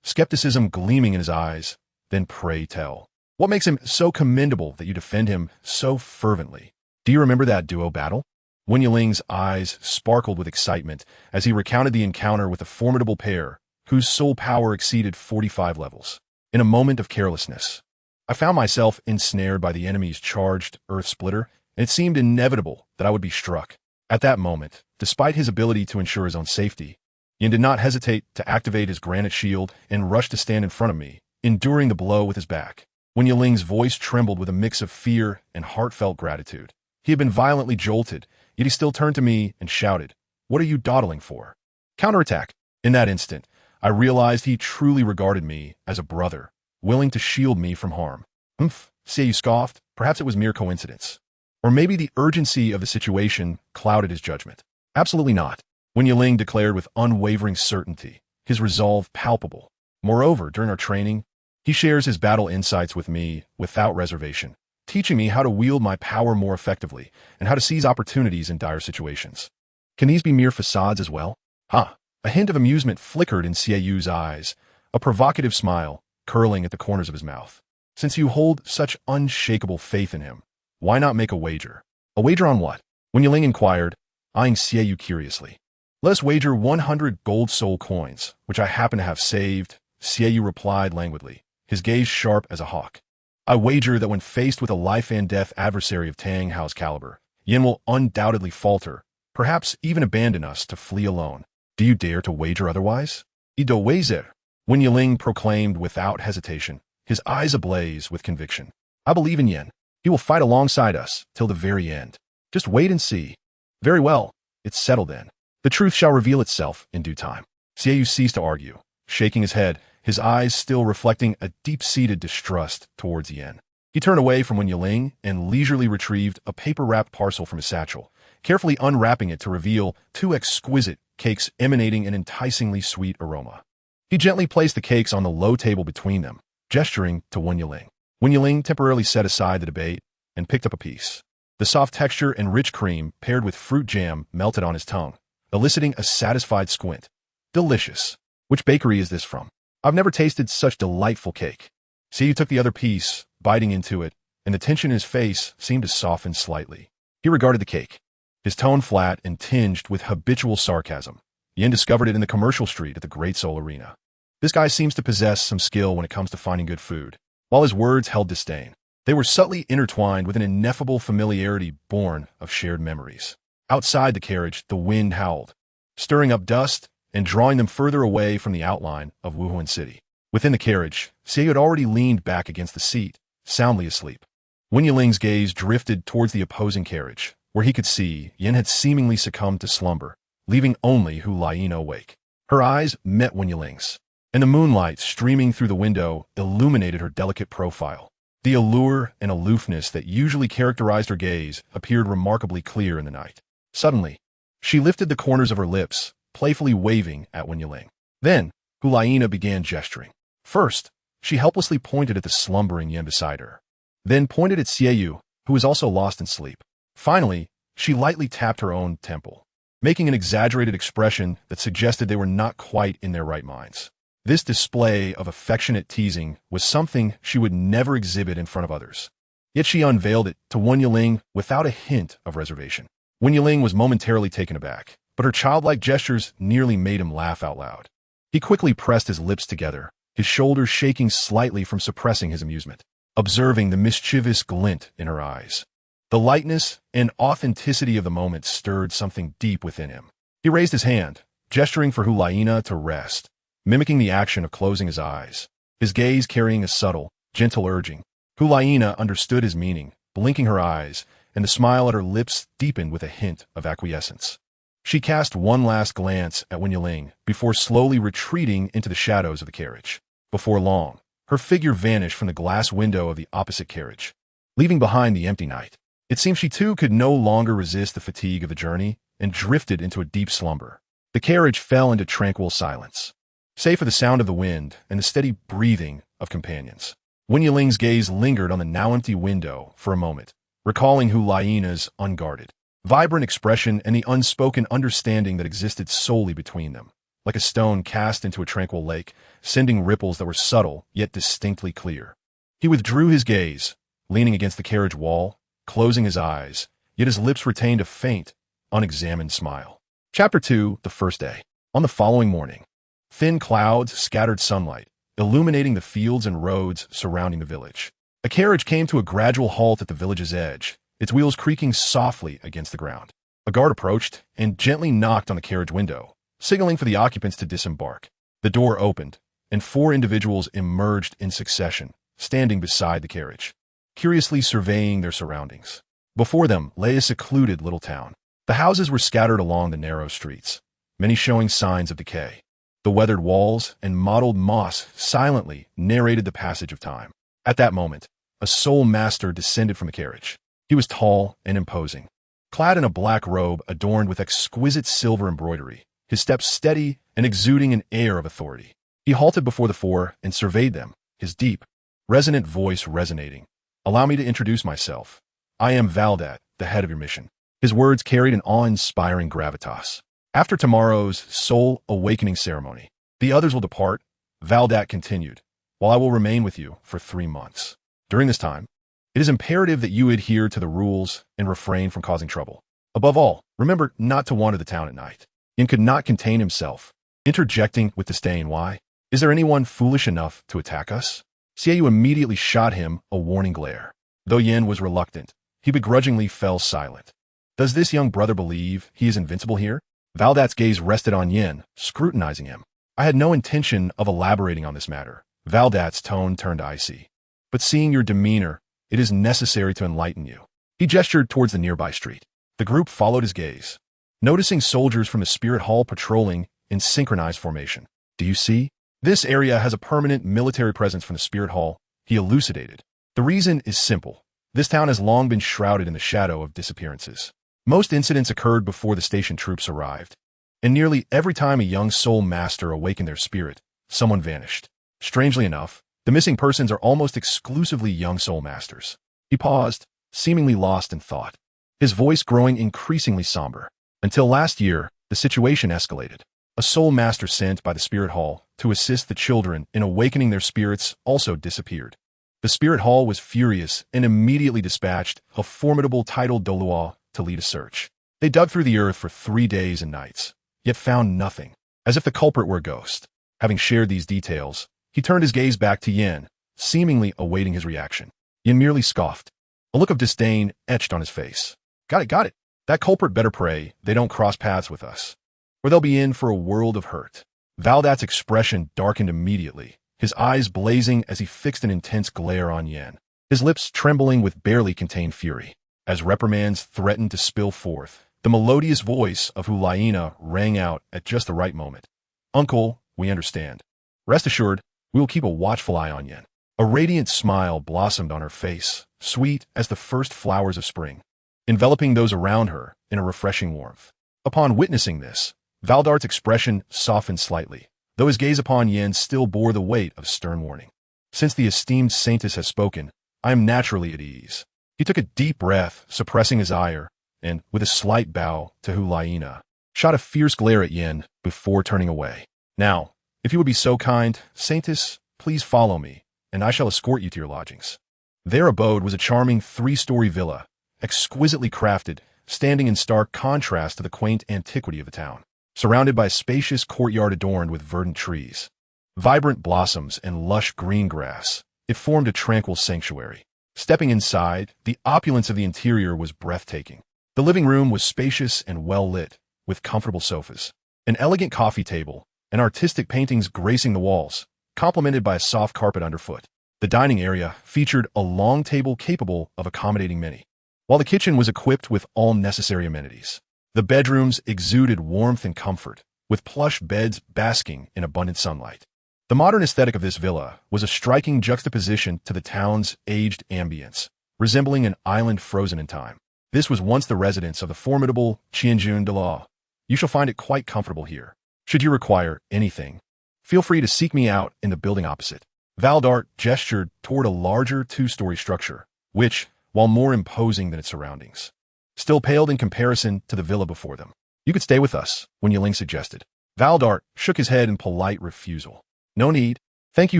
skepticism gleaming in his eyes. Then pray tell, what makes him so commendable that you defend him so fervently? Do you remember that duo battle? Wen Yiling's eyes sparkled with excitement as he recounted the encounter with a formidable pair whose soul power exceeded 45 levels. In a moment of carelessness, I found myself ensnared by the enemy's charged earth splitter, and it seemed inevitable that I would be struck. At that moment, despite his ability to ensure his own safety, Yin did not hesitate to activate his granite shield and rush to stand in front of me, enduring the blow with his back. Wen Yiling's voice trembled with a mix of fear and heartfelt gratitude. He had been violently jolted, yet he still turned to me and shouted, "What are you dawdling for?" Counterattack. In that instant, I realized he truly regarded me as a brother, willing to shield me from harm. Xiaoyu scoffed. Perhaps it was mere coincidence. Or maybe the urgency of the situation clouded his judgment. Absolutely not. Wen Yiling declared with unwavering certainty, his resolve palpable. Moreover, during our training, he shares his battle insights with me without reservation, teaching me how to wield my power more effectively and how to seize opportunities in dire situations. Can these be mere facades as well? A hint of amusement flickered in Xiaoyu's eyes, a provocative smile curling at the corners of his mouth. Since you hold such unshakable faith in him, why not make a wager? A wager on what? Wen Yiling inquired, eyeing Xiaoyu curiously. Let us wager 100 gold soul coins, which I happen to have saved, Xiaoyu replied languidly, his gaze sharp as a hawk. I wager that when faced with a life-and-death adversary of Tang Hao's caliber, Yin will undoubtedly falter, perhaps even abandon us to flee alone. Do you dare to wager otherwise? Ido wazer, Wen Yiling proclaimed without hesitation, his eyes ablaze with conviction. I believe in Yin. He will fight alongside us till the very end. Just wait and see. Very well, it's settled then. The truth shall reveal itself in due time. Xiaoyu ceased to argue, shaking his head, his eyes still reflecting a deep-seated distrust towards Yin. He turned away from Wen Yiling and leisurely retrieved a paper-wrapped parcel from his satchel, carefully unwrapping it to reveal 2 exquisite cakes emanating an enticingly sweet aroma. He gently placed the cakes on the low table between them, gesturing to Wen Yiling. Wen Yiling temporarily set aside the debate and picked up a piece. The soft texture and rich cream paired with fruit jam melted on his tongue, eliciting a satisfied squint. Delicious. Which bakery is this from? I've never tasted such delightful cake. Xiaoyu took the other piece, biting into it, and the tension in his face seemed to soften slightly. He regarded the cake, his tone flat and tinged with habitual sarcasm. Yin discovered it in the commercial street at the Great Soul Arena. This guy seems to possess some skill when it comes to finding good food. While his words held disdain, they were subtly intertwined with an ineffable familiarity born of shared memories. Outside the carriage, the wind howled, stirring up dust and drawing them further away from the outline of Wuhan City. Within the carriage, Xiaoyu had already leaned back against the seat, soundly asleep. Wen Yiling's gaze drifted towards the opposing carriage, where he could see Yin had seemingly succumbed to slumber, leaving only Hu Liena awake. Her eyes met Wen Yiling's, and the moonlight streaming through the window illuminated her delicate profile. The allure and aloofness that usually characterized her gaze appeared remarkably clear in the night. Suddenly, she lifted the corners of her lips, playfully waving at Wen Yiling. Then, Hu Liena began gesturing. First, she helplessly pointed at the slumbering Yin beside her, then pointed at Xiaoyu, who was also lost in sleep. Finally, she lightly tapped her own temple, making an exaggerated expression that suggested they were not quite in their right minds. This display of affectionate teasing was something she would never exhibit in front of others. Yet she unveiled it to Wen Yiling without a hint of reservation. Wen Yiling was momentarily taken aback, but her childlike gestures nearly made him laugh out loud. He quickly pressed his lips together, his shoulders shaking slightly from suppressing his amusement, observing the mischievous glint in her eyes. The lightness and authenticity of the moment stirred something deep within him. He raised his hand, gesturing for Hu Liena to rest, mimicking the action of closing his eyes, his gaze carrying a subtle, gentle urging. Hu Liena understood his meaning, blinking her eyes, and the smile at her lips deepened with a hint of acquiescence. She cast one last glance at Wen Yiling before slowly retreating into the shadows of the carriage. Before long, her figure vanished from the glass window of the opposite carriage, leaving behind the empty night. It seemed she too could no longer resist the fatigue of the journey and drifted into a deep slumber. The carriage fell into tranquil silence, save for the sound of the wind and the steady breathing of companions. Wen Yiling's gaze lingered on the now empty window for a moment, recalling Hu Liena's unguarded, vibrant expression and the unspoken understanding that existed solely between them, like a stone cast into a tranquil lake, sending ripples that were subtle yet distinctly clear. He withdrew his gaze, leaning against the carriage wall, closing his eyes, yet his lips retained a faint, unexamined smile. Chapter 2, the first day. On the following morning, thin clouds scattered sunlight, illuminating the fields and roads surrounding the village. A carriage came to a gradual halt at the village's edge, its wheels creaking softly against the ground. A guard approached and gently knocked on the carriage window, signaling for the occupants to disembark. The door opened, and 4 individuals emerged in succession, standing beside the carriage, curiously surveying their surroundings. Before them lay a secluded little town. The houses were scattered along the narrow streets, many showing signs of decay. The weathered walls and mottled moss silently narrated the passage of time. At that moment, a soul master descended from the carriage. He was tall and imposing, clad in a black robe adorned with exquisite silver embroidery, his steps steady and exuding an air of authority. He halted before the four and surveyed them, his deep, resonant voice resonating. "Allow me to introduce myself. I am Valdat, the head of your mission." His words carried an awe-inspiring gravitas. "After tomorrow's soul awakening ceremony, the others will depart," Valdat continued, "while I will remain with you for 3 months. During this time, it is imperative that you adhere to the rules and refrain from causing trouble. Above all, remember not to wander the town at night." Yin could not contain himself, interjecting with disdain, "Why? Is there anyone foolish enough to attack us?" Xiaoyu immediately shot him a warning glare. Though Yin was reluctant, he begrudgingly fell silent. Does this young brother believe he is invincible here? Valdat's gaze rested on Yin, scrutinizing him. "I had no intention of elaborating on this matter." Valdat's tone turned icy. "But seeing your demeanor, it is necessary to enlighten you." He gestured towards the nearby street. The group followed his gaze, noticing soldiers from the spirit hall patrolling in synchronized formation. "Do you see? This area has a permanent military presence from the spirit hall," he elucidated. "The reason is simple. This town has long been shrouded in the shadow of disappearances. Most incidents occurred before the station troops arrived, and nearly every time a young soul master awakened their spirit, someone vanished. Strangely enough, the missing persons are almost exclusively young soul masters." He paused, seemingly lost in thought, his voice growing increasingly somber. "Until last year, the situation escalated. A soul master sent by the spirit hall to assist the children in awakening their spirits also disappeared. The spirit hall was furious and immediately dispatched a formidable titled Douluo to lead a search. They dug through the earth for 3 days and nights, yet found nothing, as if the culprit were a ghost." Having shared these details, he turned his gaze back to Yin, seemingly awaiting his reaction. Yin merely scoffed, a look of disdain etched on his face. Got it. That culprit better pray they don't cross paths with us, or they'll be in for a world of hurt." Valdat's expression darkened immediately, his eyes blazing as he fixed an intense glare on Yin, his lips trembling with barely contained fury. As reprimands threatened to spill forth, the melodious voice of Hu Liena rang out at just the right moment. "Uncle, we understand. Rest assured, we will keep a watchful eye on Yin." A radiant smile blossomed on her face, sweet as the first flowers of spring, enveloping those around her in a refreshing warmth. Upon witnessing this, Valdart's expression softened slightly, though his gaze upon Yin still bore the weight of stern warning. "Since the esteemed saintess has spoken, I am naturally at ease." He took a deep breath, suppressing his ire, and, with a slight bow to Hu Liena, shot a fierce glare at Yin before turning away. "Now, if you would be so kind, saintess, please follow me, and I shall escort you to your lodgings." Their abode was a charming 3-story villa, exquisitely crafted, standing in stark contrast to the quaint antiquity of the town. Surrounded by a spacious courtyard adorned with verdant trees, vibrant blossoms, and lush green grass, it formed a tranquil sanctuary. Stepping inside, the opulence of the interior was breathtaking. The living room was spacious and well lit, with comfortable sofas, an elegant coffee table, and artistic paintings gracing the walls, complemented by a soft carpet underfoot. The dining area featured a long table capable of accommodating many, while the kitchen was equipped with all necessary amenities. The bedrooms exuded warmth and comfort, with plush beds basking in abundant sunlight. The modern aesthetic of this villa was a striking juxtaposition to the town's aged ambience, resembling an island frozen in time. This was once the residence of the formidable Qian Renxue. You shall find it quite comfortable here. Should you require anything, feel free to seek me out in the building opposite. Valdart gestured toward a larger 2-story structure, which, while more imposing than its surroundings, still paled in comparison to the villa before them. "You could stay with us," Wen Yiling suggested. Valdart shook his head in polite refusal. "No need. Thank you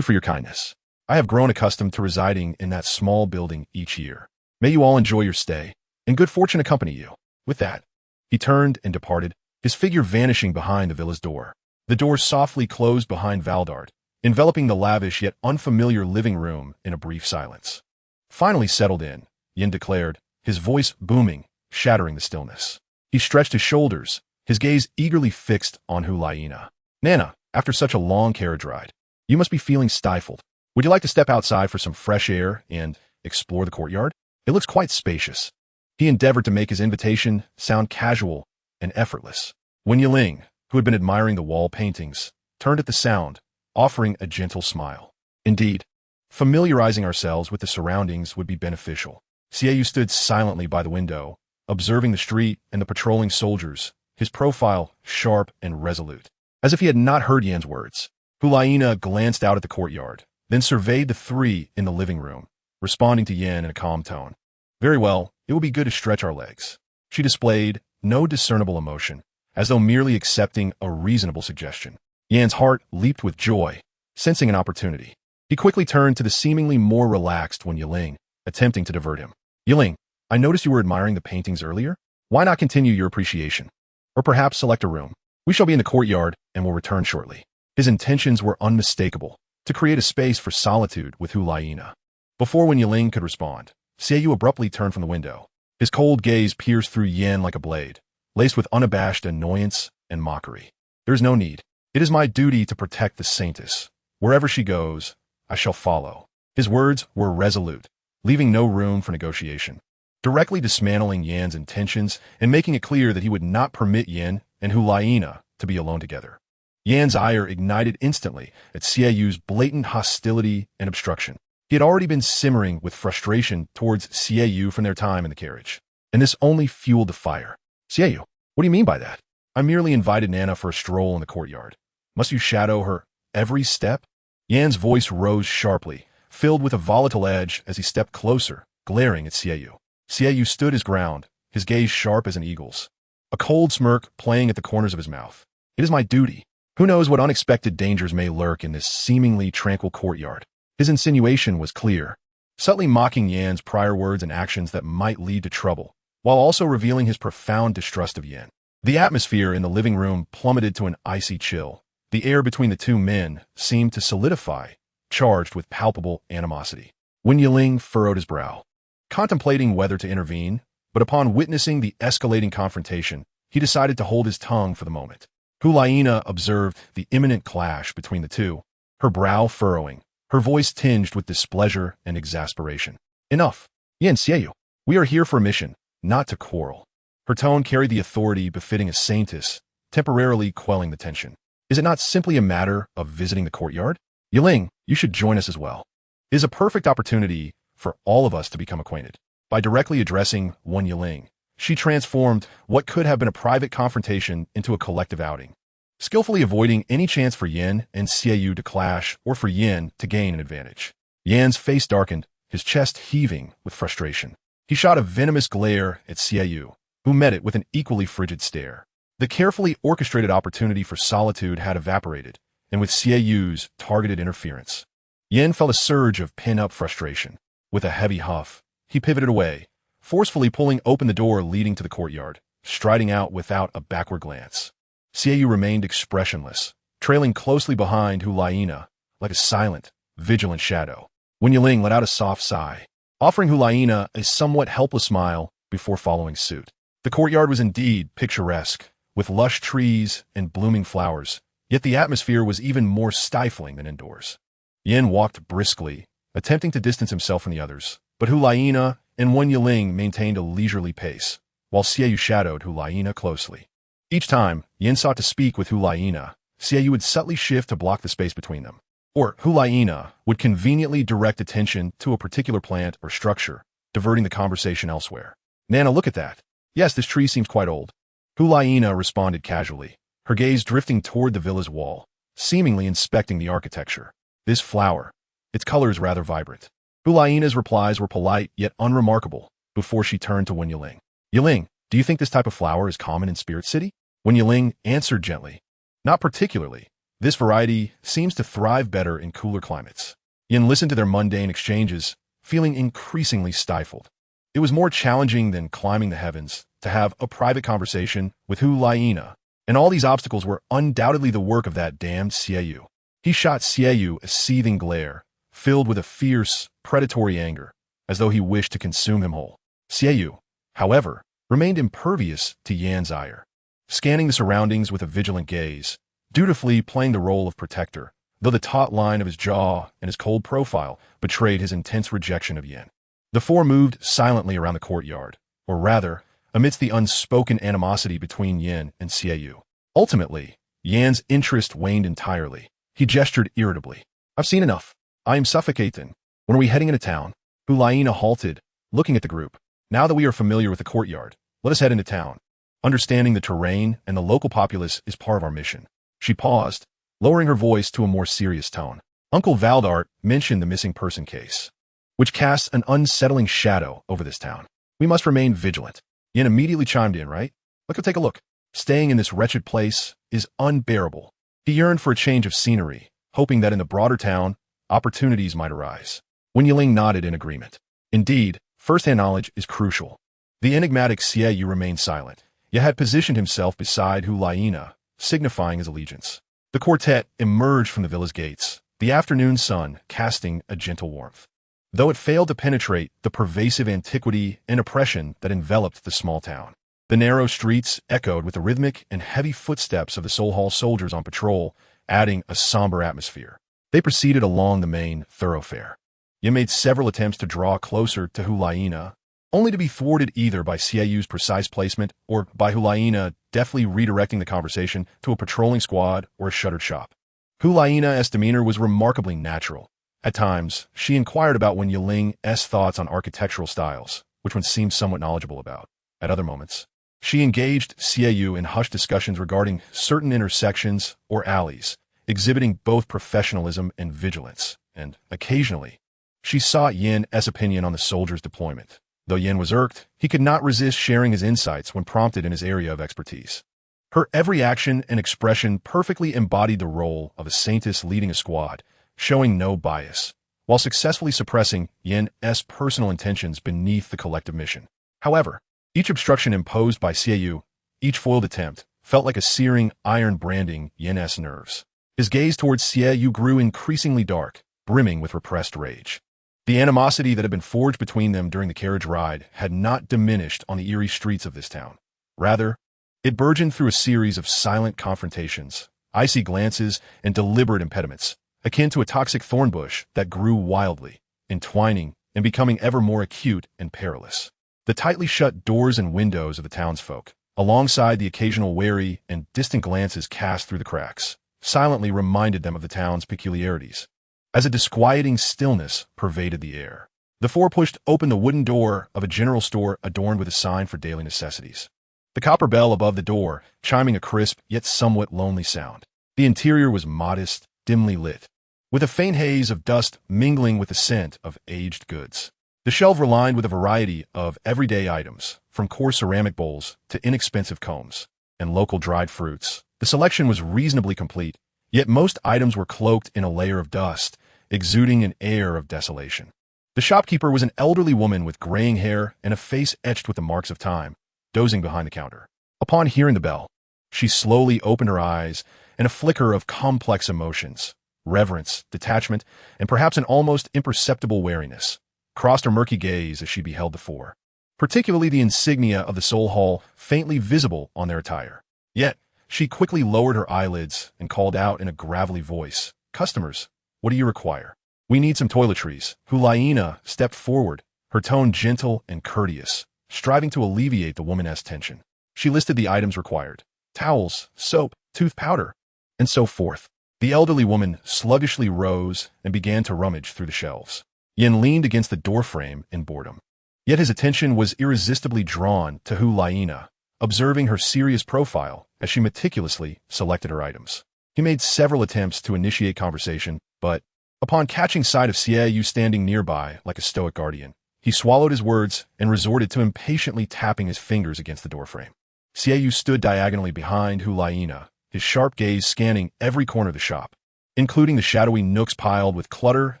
for your kindness. I have grown accustomed to residing in that small building each year. May you all enjoy your stay, and good fortune accompany you." With that, he turned and departed, his figure vanishing behind the villa's door. The door softly closed behind Valdart, enveloping the lavish yet unfamiliar living room in a brief silence. Finally settled in, Yin declared, his voice booming, shattering the stillness. He stretched his shoulders, his gaze eagerly fixed on Hu Liena. "Nana, after such a long carriage ride, you must be feeling stifled. Would you like to step outside for some fresh air and explore the courtyard? It looks quite spacious." He endeavored to make his invitation sound casual and effortless. Wen Yiling, who had been admiring the wall paintings, turned at the sound, offering a gentle smile. Indeed, familiarizing ourselves with the surroundings would be beneficial. Xiaoyu stood silently by the window, observing the street and the patrolling soldiers, his profile sharp and resolute. As if he had not heard Yan's words, Hu Liena glanced out at the courtyard, then surveyed the three in the living room, responding to Yan in a calm tone. Very well, it will be good to stretch our legs. She displayed no discernible emotion, as though merely accepting a reasonable suggestion. Yan's heart leaped with joy, sensing an opportunity. He quickly turned to the seemingly more relaxed Wen Yiling, attempting to divert him. Yiling, I noticed you were admiring the paintings earlier. Why not continue your appreciation? Or perhaps select a room. We shall be in the courtyard and will return shortly. His intentions were unmistakable, to create a space for solitude with Hu Liena. Before Wen Yiling could respond, Xiaoyu abruptly turned from the window. His cold gaze pierced through Yan like a blade, laced with unabashed annoyance and mockery. There is no need. It is my duty to protect the saintess. Wherever she goes, I shall follow. His words were resolute, leaving no room for negotiation, directly dismantling Yan's intentions and making it clear that he would not permit Yan and Hu Liena to be alone together. Yan's ire ignited instantly at Xiaoyu's blatant hostility and obstruction. He had already been simmering with frustration towards Xiaoyu from their time in the carriage, and this only fueled the fire. Xiaoyu, what do you mean by that? I merely invited Nana for a stroll in the courtyard. Must you shadow her every step? Yan's voice rose sharply, filled with a volatile edge as he stepped closer, glaring at Xiaoyu. Xiaoyu stood his ground, his gaze sharp as an eagle's, a cold smirk playing at the corners of his mouth. It is my duty. Who knows what unexpected dangers may lurk in this seemingly tranquil courtyard? His insinuation was clear, subtly mocking Yan's prior words and actions that might lead to trouble, while also revealing his profound distrust of Yan. The atmosphere in the living room plummeted to an icy chill. The air between the two men seemed to solidify, charged with palpable animosity. Wen Yiling furrowed his brow, contemplating whether to intervene, but upon witnessing the escalating confrontation, he decided to hold his tongue for the moment. Hu Liena observed the imminent clash between the two, her brow furrowing, her voice tinged with displeasure and exasperation. Enough. Yan Xiaoyu, we are here for a mission, not to quarrel. Her tone carried the authority befitting a saintess, temporarily quelling the tension. Is it not simply a matter of visiting the courtyard? Yiling, you should join us as well. It is a perfect opportunity for all of us to become acquainted. By directly addressing Wen Yiling, she transformed what could have been a private confrontation into a collective outing, skillfully avoiding any chance for Yan and Xiaoyu to clash or for Yan to gain an advantage. Yan's face darkened, his chest heaving with frustration. He shot a venomous glare at Xiaoyu, who met it with an equally frigid stare. The carefully orchestrated opportunity for solitude had evaporated, and with Xiaoyu's targeted interference, Yan felt a surge of pent-up frustration. With a heavy huff, he pivoted away, forcefully pulling open the door leading to the courtyard, striding out without a backward glance. Xiaoyu remained expressionless, trailing closely behind Hu Liena, like a silent, vigilant shadow. Wen Yiling let out a soft sigh, offering Hu Liena a somewhat helpless smile before following suit. The courtyard was indeed picturesque, with lush trees and blooming flowers, yet the atmosphere was even more stifling than indoors. Yan walked briskly, attempting to distance himself from the others, but Hu Liena and Wen Yiling maintained a leisurely pace, while Xiaoyu shadowed Hu Liena closely. Each time Yan sought to speak with Hu Liena, Xiaoyu would subtly shift to block the space between them. Or Hu Liena would conveniently direct attention to a particular plant or structure, diverting the conversation elsewhere. Nana, look at that. Yes, this tree seems quite old. Hu Liena responded casually, her gaze drifting toward the villa's wall, seemingly inspecting the architecture. This flower, its color is rather vibrant. Hu Liena's replies were polite yet unremarkable before she turned to Wen Yiling. Yiling, do you think this type of flower is common in Spirit City? Wen Yiling answered gently. Not particularly. This variety seems to thrive better in cooler climates. Yan listened to their mundane exchanges, feeling increasingly stifled. It was more challenging than climbing the heavens to have a private conversation with Hu Liena, and all these obstacles were undoubtedly the work of that damned Xiaoyu. He shot Xiaoyu a seething glare, filled with a fierce, predatory anger, as though he wished to consume him whole. Xiaoyu, however, remained impervious to Yan's ire, scanning the surroundings with a vigilant gaze, dutifully playing the role of protector, though the taut line of his jaw and his cold profile betrayed his intense rejection of Yan. The four moved silently around the courtyard, or rather, amidst the unspoken animosity between Yan and Xiaoyu. Ultimately, Yan's interest waned entirely. He gestured irritably. I've seen enough. I am suffocating. When are we heading into town? Hu Liena halted, looking at the group. Now that we are familiar with the courtyard, let us head into town. Understanding the terrain and the local populace is part of our mission. She paused, lowering her voice to a more serious tone. Uncle Valdart mentioned the missing person case, which casts an unsettling shadow over this town. We must remain vigilant. Yin immediately chimed in, right? Let's go take a look. Staying in this wretched place is unbearable. He yearned for a change of scenery, hoping that in the broader town, opportunities might arise. Wen Yiling nodded in agreement. Indeed, first-hand knowledge is crucial. The enigmatic Xie Yu remained silent, yet had positioned himself beside Hu Liena, signifying his allegiance. The quartet emerged from the villa's gates, the afternoon sun casting a gentle warmth. Though it failed to penetrate the pervasive antiquity and oppression that enveloped the small town. The narrow streets echoed with the rhythmic and heavy footsteps of the Soul Hall soldiers on patrol, adding a somber atmosphere. They proceeded along the main thoroughfare. Yin made several attempts to draw closer to Hu Liena, only to be thwarted either by Xie Yu's precise placement or by Hu Liena deftly redirecting the conversation to a patrolling squad or a shuttered shop. Hu Liena's demeanor was remarkably natural. At times, she inquired about Wen Yiling's thoughts on architectural styles, which one seemed somewhat knowledgeable about. At other moments, she engaged Xie Yu in hushed discussions regarding certain intersections or alleys, exhibiting both professionalism and vigilance, and, occasionally, she sought Yin's opinion on the soldiers' deployment. Though Yin was irked, he could not resist sharing his insights when prompted in his area of expertise. Her every action and expression perfectly embodied the role of a saintess leading a squad, showing no bias, while successfully suppressing Yin's personal intentions beneath the collective mission. However, each obstruction imposed by Xie Yu, each foiled attempt, felt like a searing iron branding Yin's nerves. His gaze towards Xie Yu grew increasingly dark, brimming with repressed rage. The animosity that had been forged between them during the carriage ride had not diminished on the eerie streets of this town. Rather, it burgeoned through a series of silent confrontations, icy glances, and deliberate impediments, akin to a toxic thorn bush that grew wildly, entwining and becoming ever more acute and perilous. The tightly shut doors and windows of the townsfolk, alongside the occasional wary and distant glances cast through the cracks, silently reminded them of the town's peculiarities. As a disquieting stillness pervaded the air, the four pushed open the wooden door of a general store adorned with a sign for daily necessities. The copper bell above the door, chiming a crisp yet somewhat lonely sound. The interior was modest, dimly lit, with a faint haze of dust mingling with the scent of aged goods. The shelves were lined with a variety of everyday items, from coarse ceramic bowls to inexpensive combs and local dried fruits. The selection was reasonably complete, yet most items were cloaked in a layer of dust, exuding an air of desolation. The shopkeeper was an elderly woman with graying hair and a face etched with the marks of time, dozing behind the counter. Upon hearing the bell, she slowly opened her eyes, and a flicker of complex emotions, reverence, detachment, and perhaps an almost imperceptible wariness crossed her murky gaze as she beheld the four, particularly the insignia of the Soul Hall faintly visible on their attire. Yet, she quickly lowered her eyelids and called out in a gravelly voice, "Customers, what do you require? We need some toiletries." Hu Liena stepped forward, her tone gentle and courteous, striving to alleviate the woman's tension. She listed the items required: towels, soap, tooth powder, and so forth. The elderly woman sluggishly rose and began to rummage through the shelves. Yin leaned against the doorframe in boredom. Yet his attention was irresistibly drawn to Hu Liena, observing her serious profile as she meticulously selected her items. He made several attempts to initiate conversation, but, upon catching sight of Xie Yu standing nearby like a stoic guardian, he swallowed his words and resorted to impatiently tapping his fingers against the doorframe. Xie Yu stood diagonally behind Hu Liena, his sharp gaze scanning every corner of the shop, including the shadowy nooks piled with clutter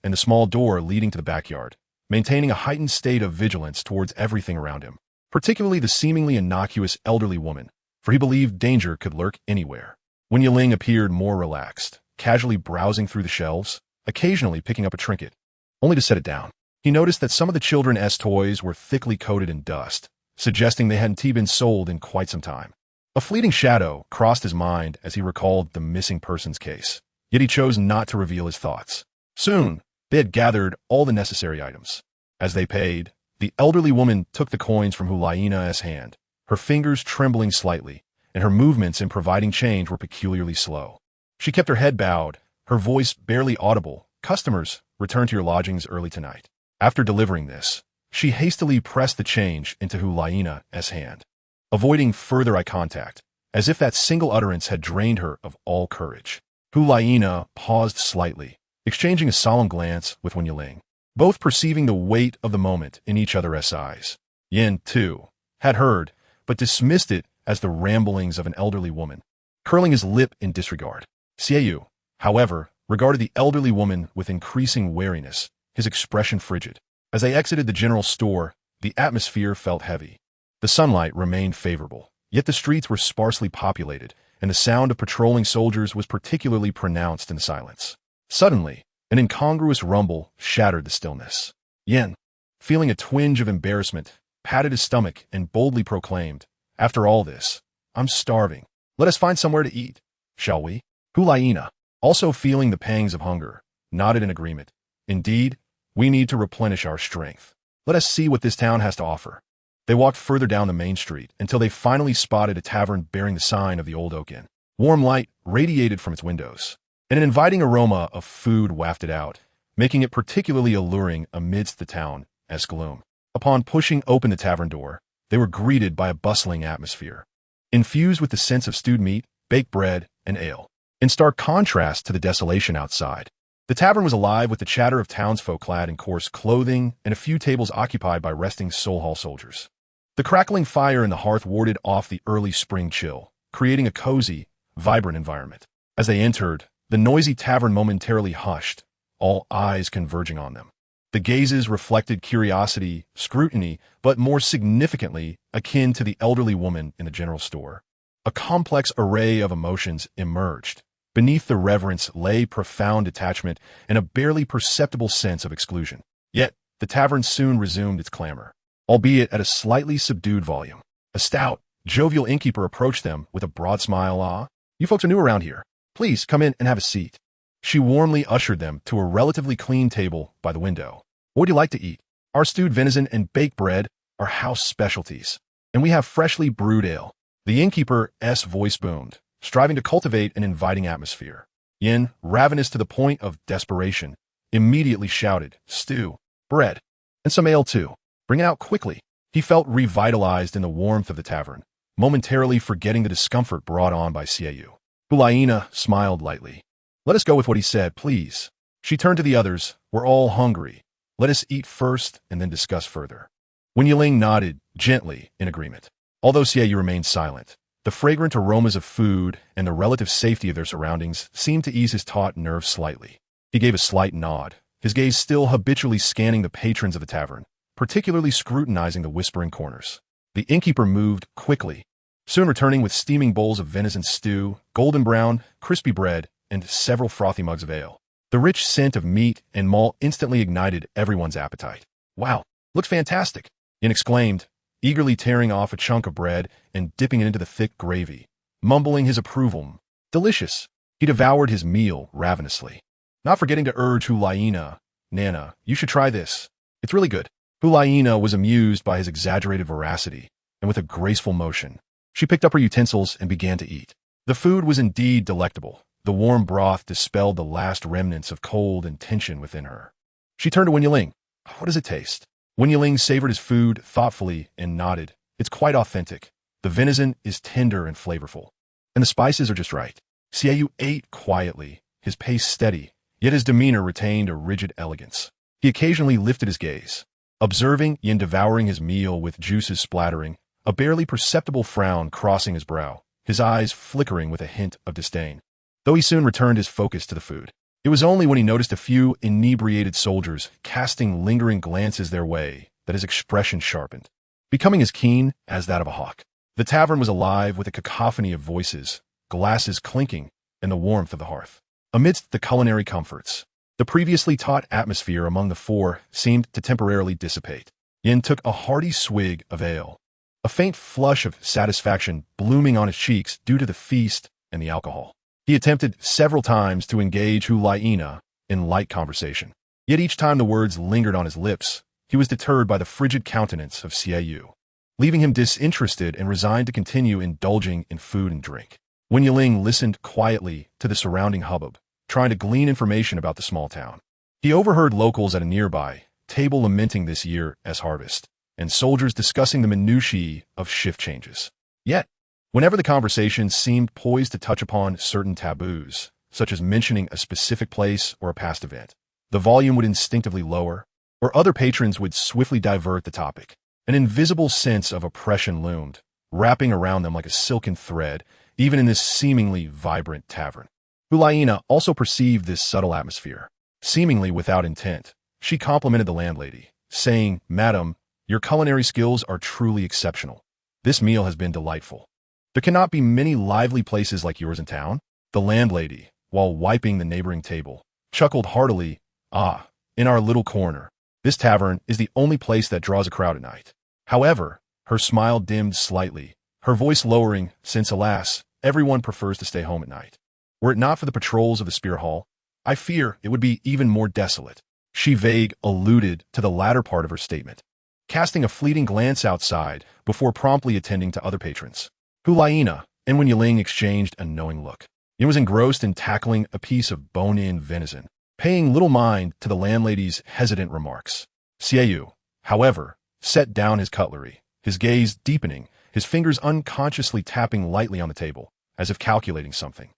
and the small door leading to the backyard, maintaining a heightened state of vigilance towards everything around him, particularly the seemingly innocuous elderly woman, for he believed danger could lurk anywhere. Wen Yiling appeared more relaxed, casually browsing through the shelves, occasionally picking up a trinket, only to set it down. He noticed that some of the children's toys were thickly coated in dust, suggesting they hadn't been sold in quite some time. A fleeting shadow crossed his mind as he recalled the missing persons case, yet he chose not to reveal his thoughts. Soon, they had gathered all the necessary items. As they paid, the elderly woman took the coins from Hu Liena's hand, her fingers trembling slightly, and her movements in providing change were peculiarly slow. She kept her head bowed, her voice barely audible. "Customers, return to your lodgings early tonight." After delivering this, she hastily pressed the change into Hu Liena's hand, avoiding further eye contact, as if that single utterance had drained her of all courage. Hu Liena paused slightly, exchanging a solemn glance with Wen Yiling, both perceiving the weight of the moment in each other's eyes. Yin, too, had heard, but dismissed it as the ramblings of an elderly woman, curling his lip in disregard. Xiaoyu, however, regarded the elderly woman with increasing wariness, his expression frigid. As they exited the general store, the atmosphere felt heavy. The sunlight remained favorable, yet the streets were sparsely populated, and the sound of patrolling soldiers was particularly pronounced in the silence. Suddenly, an incongruous rumble shattered the stillness. Yin, feeling a twinge of embarrassment, patted his stomach and boldly proclaimed, "After all this, I'm starving. Let us find somewhere to eat, shall we?" Hu Liena, also feeling the pangs of hunger, nodded in agreement. "Indeed, we need to replenish our strength. Let us see what this town has to offer." They walked further down the main street until they finally spotted a tavern bearing the sign of the Old Oak Inn. Warm light radiated from its windows, and an inviting aroma of food wafted out, making it particularly alluring amidst the town's gloom. Upon pushing open the tavern door, they were greeted by a bustling atmosphere, infused with the sense of stewed meat, baked bread, and ale. In stark contrast to the desolation outside, the tavern was alive with the chatter of townsfolk clad in coarse clothing and a few tables occupied by resting Soul Hall soldiers. The crackling fire in the hearth warded off the early spring chill, creating a cozy, vibrant environment. As they entered, the noisy tavern momentarily hushed, all eyes converging on them. The gazes reflected curiosity, scrutiny, but more significantly, akin to the elderly woman in the general store. A complex array of emotions emerged. Beneath the reverence lay profound detachment and a barely perceptible sense of exclusion. Yet, the tavern soon resumed its clamor, albeit at a slightly subdued volume. A stout, jovial innkeeper approached them with a broad smile. "Ah, you folks are new around here. Please come in and have a seat." She warmly ushered them to a relatively clean table by the window. "What would you like to eat? Our stewed venison and baked bread are house specialties, and we have freshly brewed ale." The innkeeper's voice boomed, striving to cultivate an inviting atmosphere. Yin, ravenous to the point of desperation, immediately shouted, "Stew, bread, and some ale too. Bring it out quickly." He felt revitalized in the warmth of the tavern, momentarily forgetting the discomfort brought on by Xiaoyu. Hu Liena smiled lightly. "Let us go with what he said, please." She turned to the others. "We're all hungry. Let us eat first and then discuss further." Wen Yiling nodded gently in agreement. Although Xiaoyu remained silent, the fragrant aromas of food and the relative safety of their surroundings seemed to ease his taut nerves slightly. He gave a slight nod, his gaze still habitually scanning the patrons of the tavern, particularly scrutinizing the whispering corners. The innkeeper moved quickly, soon returning with steaming bowls of venison stew, golden brown, crispy bread, and several frothy mugs of ale. The rich scent of meat and malt instantly ignited everyone's appetite. "Wow, looks fantastic," Yin exclaimed, eagerly tearing off a chunk of bread and dipping it into the thick gravy, mumbling his approval. "Delicious." He devoured his meal ravenously, not forgetting to urge Hu Liena, "Nana, you should try this. It's really good." Hu Liena was amused by his exaggerated veracity, and with a graceful motion, she picked up her utensils and began to eat. The food was indeed delectable. The warm broth dispelled the last remnants of cold and tension within her. She turned to Wen Yiling. "What does it taste?" Wen Yiling savored his food thoughtfully and nodded. "It's quite authentic. The venison is tender and flavorful, and the spices are just right." Xiaoyu ate quietly, his pace steady, yet his demeanor retained a rigid elegance. He occasionally lifted his gaze, observing Yin devouring his meal with juices splattering, a barely perceptible frown crossing his brow, his eyes flickering with a hint of disdain. Though he soon returned his focus to the food. It was only when he noticed a few inebriated soldiers casting lingering glances their way that his expression sharpened, becoming as keen as that of a hawk. The tavern was alive with a cacophony of voices, glasses clinking, and the warmth of the hearth. Amidst the culinary comforts, the previously taut atmosphere among the four seemed to temporarily dissipate. Yin took a hearty swig of ale, a faint flush of satisfaction blooming on his cheeks due to the feast and the alcohol. He attempted several times to engage Hu Liena in light conversation, yet each time the words lingered on his lips, he was deterred by the frigid countenance of Xiaoyu. leaving him disinterested and resigned to continue indulging in food and drink. Wen Yiling listened quietly to the surrounding hubbub, trying to glean information about the small town. He overheard locals at a nearby table lamenting this year as harvest, and soldiers discussing the minutiae of shift changes. Yet, whenever the conversation seemed poised to touch upon certain taboos, such as mentioning a specific place or a past event, the volume would instinctively lower, or other patrons would swiftly divert the topic. An invisible sense of oppression loomed, wrapping around them like a silken thread, even in this seemingly vibrant tavern. Hu Liena also perceived this subtle atmosphere. Seemingly without intent, she complimented the landlady, saying, "Madam, your culinary skills are truly exceptional. This meal has been delightful. There cannot be many lively places like yours in town." The landlady, while wiping the neighboring table, chuckled heartily, "Ah, in our little corner. This tavern is the only place that draws a crowd at night." However, her smile dimmed slightly, her voice lowering, since alas, everyone prefers to stay home at night. Were it not for the patrols of the Spirit Hall, I fear it would be even more desolate. She alluded to the latter part of her statement, casting a fleeting glance outside before promptly attending to other patrons. Hu Liena and Wen Yiling exchanged a knowing look. He was engrossed in tackling a piece of bone-in venison, paying little mind to the landlady's hesitant remarks. Xiaoyu, however, set down his cutlery, his gaze deepening, his fingers unconsciously tapping lightly on the table, as if calculating something.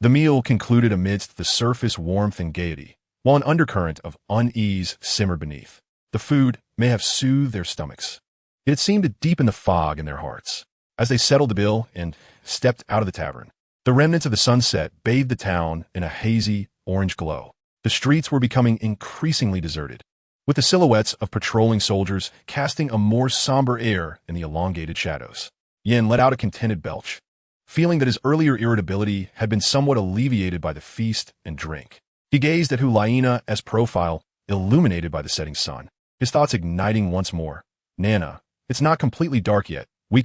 The meal concluded amidst the surface warmth and gaiety, while an undercurrent of unease simmered beneath. The food may have soothed their stomachs. It seemed to deepen the fog in their hearts. As they settled the bill and stepped out of the tavern, the remnants of the sunset bathed the town in a hazy, orange glow. The streets were becoming increasingly deserted, with the silhouettes of patrolling soldiers casting a more somber air in the elongated shadows. Yin let out a contented belch, feeling that his earlier irritability had been somewhat alleviated by the feast and drink. He gazed at Hu Liena as profile, illuminated by the setting sun, his thoughts igniting once more. "Nana, it's not completely dark yet. We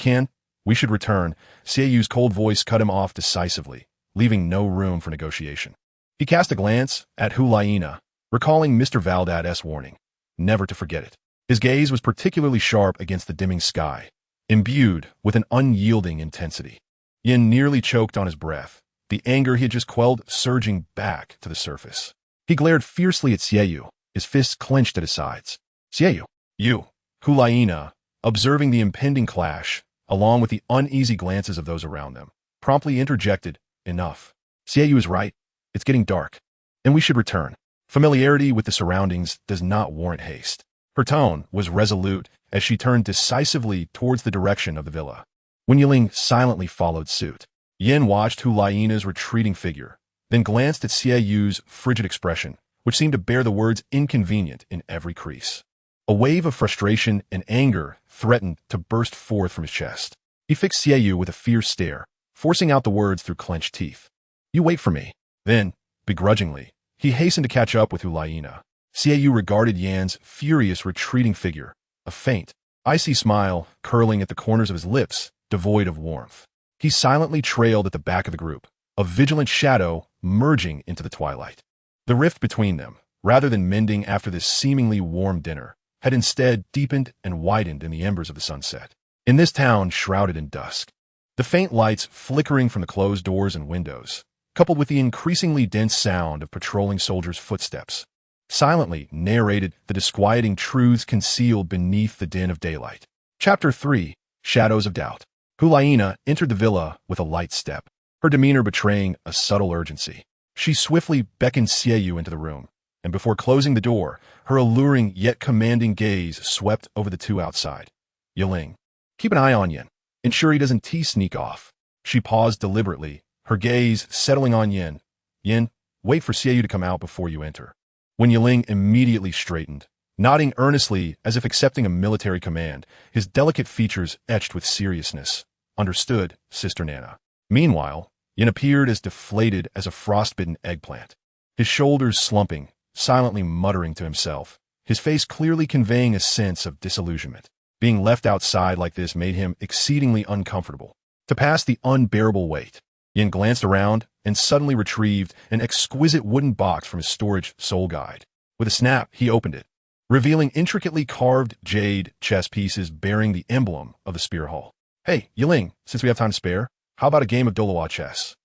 should return." Xiaoyu's cold voice cut him off decisively, leaving no room for negotiation. He cast a glance at Hu Liena, recalling Mr. Valdad's warning, never to forget it. His gaze was particularly sharp against the dimming sky, imbued with an unyielding intensity. Yin nearly choked on his breath, the anger he had just quelled surging back to the surface. He glared fiercely at Xiaoyu, his fists clenched at his sides. "Xiaoyu, you!" Hu Liena, observing the impending clash, along with the uneasy glances of those around them, promptly interjected, "Enough. Xiaoyu is right. It's getting dark, and we should return. Familiarity with the surroundings does not warrant haste." Her tone was resolute as she turned decisively towards the direction of the villa. Wen Yiling silently followed suit. Yin watched Hu Liena's retreating figure, then glanced at Xiaoyu's frigid expression, which seemed to bear the words inconvenient in every crease. A wave of frustration and anger threatened to burst forth from his chest. He fixed Xiaoyu with a fierce stare, forcing out the words through clenched teeth. "You wait for me." Then, begrudgingly, he hastened to catch up with Hu Liena. Xiaoyu regarded Yan's furious retreating figure, a faint, icy smile curling at the corners of his lips, devoid of warmth. He silently trailed at the back of the group, a vigilant shadow merging into the twilight. The rift between them, rather than mending after this seemingly warm dinner, had instead deepened and widened in the embers of the sunset. In this town shrouded in dusk, the faint lights flickering from the closed doors and windows, coupled with the increasingly dense sound of patrolling soldiers' footsteps, silently narrated the disquieting truths concealed beneath the din of daylight. Chapter 3: Shadows of Doubt. Hu Liena entered the villa with a light step, her demeanor betraying a subtle urgency. She swiftly beckoned Xiaoyu into the room, and before closing the door, her alluring yet commanding gaze swept over the two outside. "Yiling, keep an eye on Yin. Ensure he doesn't sneak off." She paused deliberately, her gaze settling on Yin. "Yin, wait for Xiaoyu to come out before you enter." When Yiling immediately straightened, nodding earnestly as if accepting a military command, his delicate features etched with seriousness. "Understood, Sister Nana." Meanwhile, Yin appeared as deflated as a frostbitten eggplant, his shoulders slumping, silently muttering to himself, his face clearly conveying a sense of disillusionment. Being left outside like this made him exceedingly uncomfortable. To pass the unbearable weight, Yin glanced around and suddenly retrieved an exquisite wooden box from his storage soul guide. With a snap, he opened it, revealing intricately carved jade chess pieces bearing the emblem of the Spirit Hall. Hey, Yiling, since we have time to spare, how about a game of Douluo chess?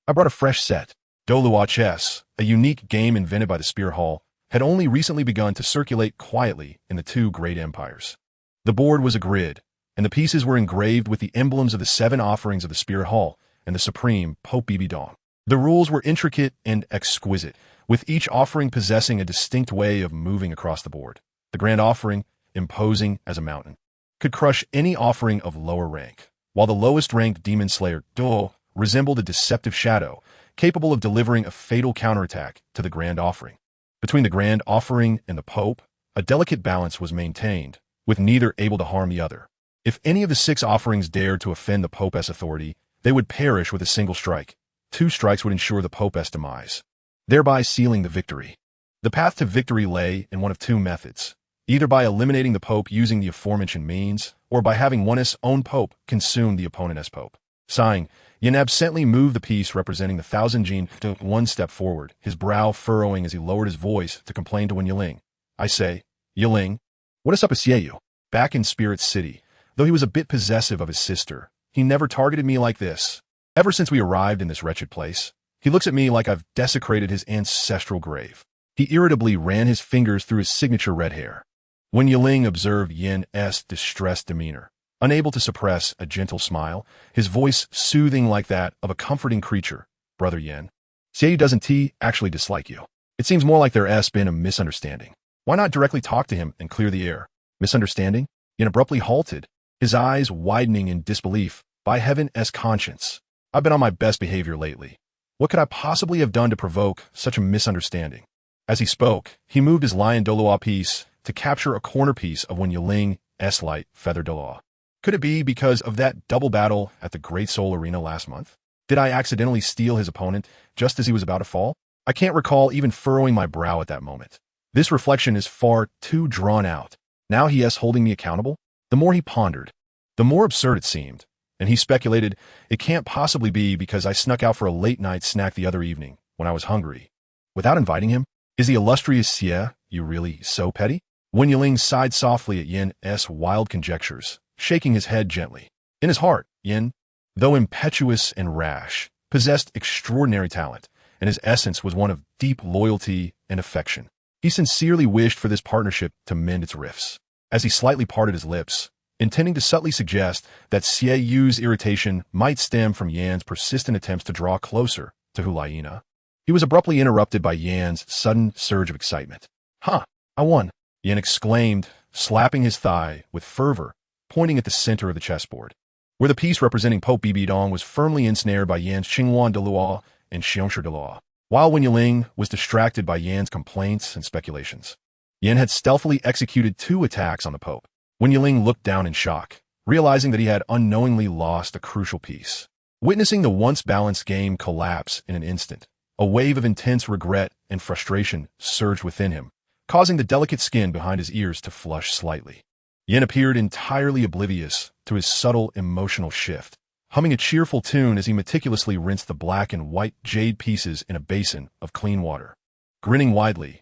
I brought a fresh set. Douluo chess, a unique game invented by the Spirit Hall, had only recently begun to circulate quietly in the two great empires. The board was a grid, and the pieces were engraved with the emblems of the 7 offerings of the Spirit Hall and the supreme Pope Bibidong. The rules were intricate and exquisite, with each offering possessing a distinct way of moving across the board. The grand offering, imposing as a mountain, could crush any offering of lower rank, while the lowest-ranked demon slayer, Douluo, resembled a deceptive shadow, capable of delivering a fatal counterattack to the grand offering. Between the grand offering and the Pope, a delicate balance was maintained, with neither able to harm the other. If any of the 6 offerings dared to offend the Pope's authority, they would perish with a single strike. 2 strikes would ensure the Pope's demise, thereby sealing the victory. The path to victory lay in one of 2 methods, either by eliminating the Pope using the aforementioned means, or by having one's own Pope consume the opponent's Pope. Sighing, Yin absently moved the piece representing the Thousand Jin to 1 step forward, his brow furrowing as he lowered his voice to complain to Wen Yiling. I say, Yiling, what is up with Xieyu? Back in Spirit City, though he was a bit possessive of his sister, he never targeted me like this. Ever since we arrived in this wretched place, he looks at me like I've desecrated his ancestral grave. He irritably ran his fingers through his signature red hair. When Yiling observed Yin's distressed demeanor, unable to suppress a gentle smile, his voice soothing like that of a comforting creature, Brother Yin, Xieyu doesn't actually dislike you. It seems more like there's been a misunderstanding. Why not directly talk to him and clear the air? Misunderstanding? Yin abruptly halted, his eyes widening in disbelief. By heaven's conscience, I've been on my best behavior lately. What could I possibly have done to provoke such a misunderstanding? As he spoke, he moved his lion Douluo piece to capture a corner piece of Wen Yiling's light feather Douluo. Could it be because of that double battle at the Great Soul Arena last month? Did I accidentally steal his opponent just as he was about to fall? I can't recall even furrowing my brow at that moment. This reflection is far too drawn out. Now he is holding me accountable? The more he pondered, the more absurd it seemed, and he speculated, it can't possibly be because I snuck out for a late-night snack the other evening when I was hungry. Without inviting him? Is the illustrious Xie you really so petty? Wen Yiling sighed softly at Yin's wild conjectures, shaking his head gently. In his heart, Yin, though impetuous and rash, possessed extraordinary talent, and his essence was one of deep loyalty and affection. He sincerely wished for this partnership to mend its rifts. As he slightly parted his lips, intending to subtly suggest that Xieyu's irritation might stem from Yan's persistent attempts to draw closer to Hu Liena, he was abruptly interrupted by Yan's sudden surge of excitement. I won, Yan exclaimed, slapping his thigh with fervor, pointing at the center of the chessboard, where the piece representing Pope Bibidong was firmly ensnared by Yan's Qingwan Douluo and Xiongshi Douluo, while Wen Yiling was distracted by Yan's complaints and speculations. Yan had stealthily executed 2 attacks on the Pope. Wen Yiling looked down in shock, realizing that he had unknowingly lost a crucial piece. Witnessing the once-balanced game collapse in an instant, a wave of intense regret and frustration surged within him, causing the delicate skin behind his ears to flush slightly. Yin appeared entirely oblivious to his subtle emotional shift, humming a cheerful tune as he meticulously rinsed the black and white jade pieces in a basin of clean water. Grinning widely,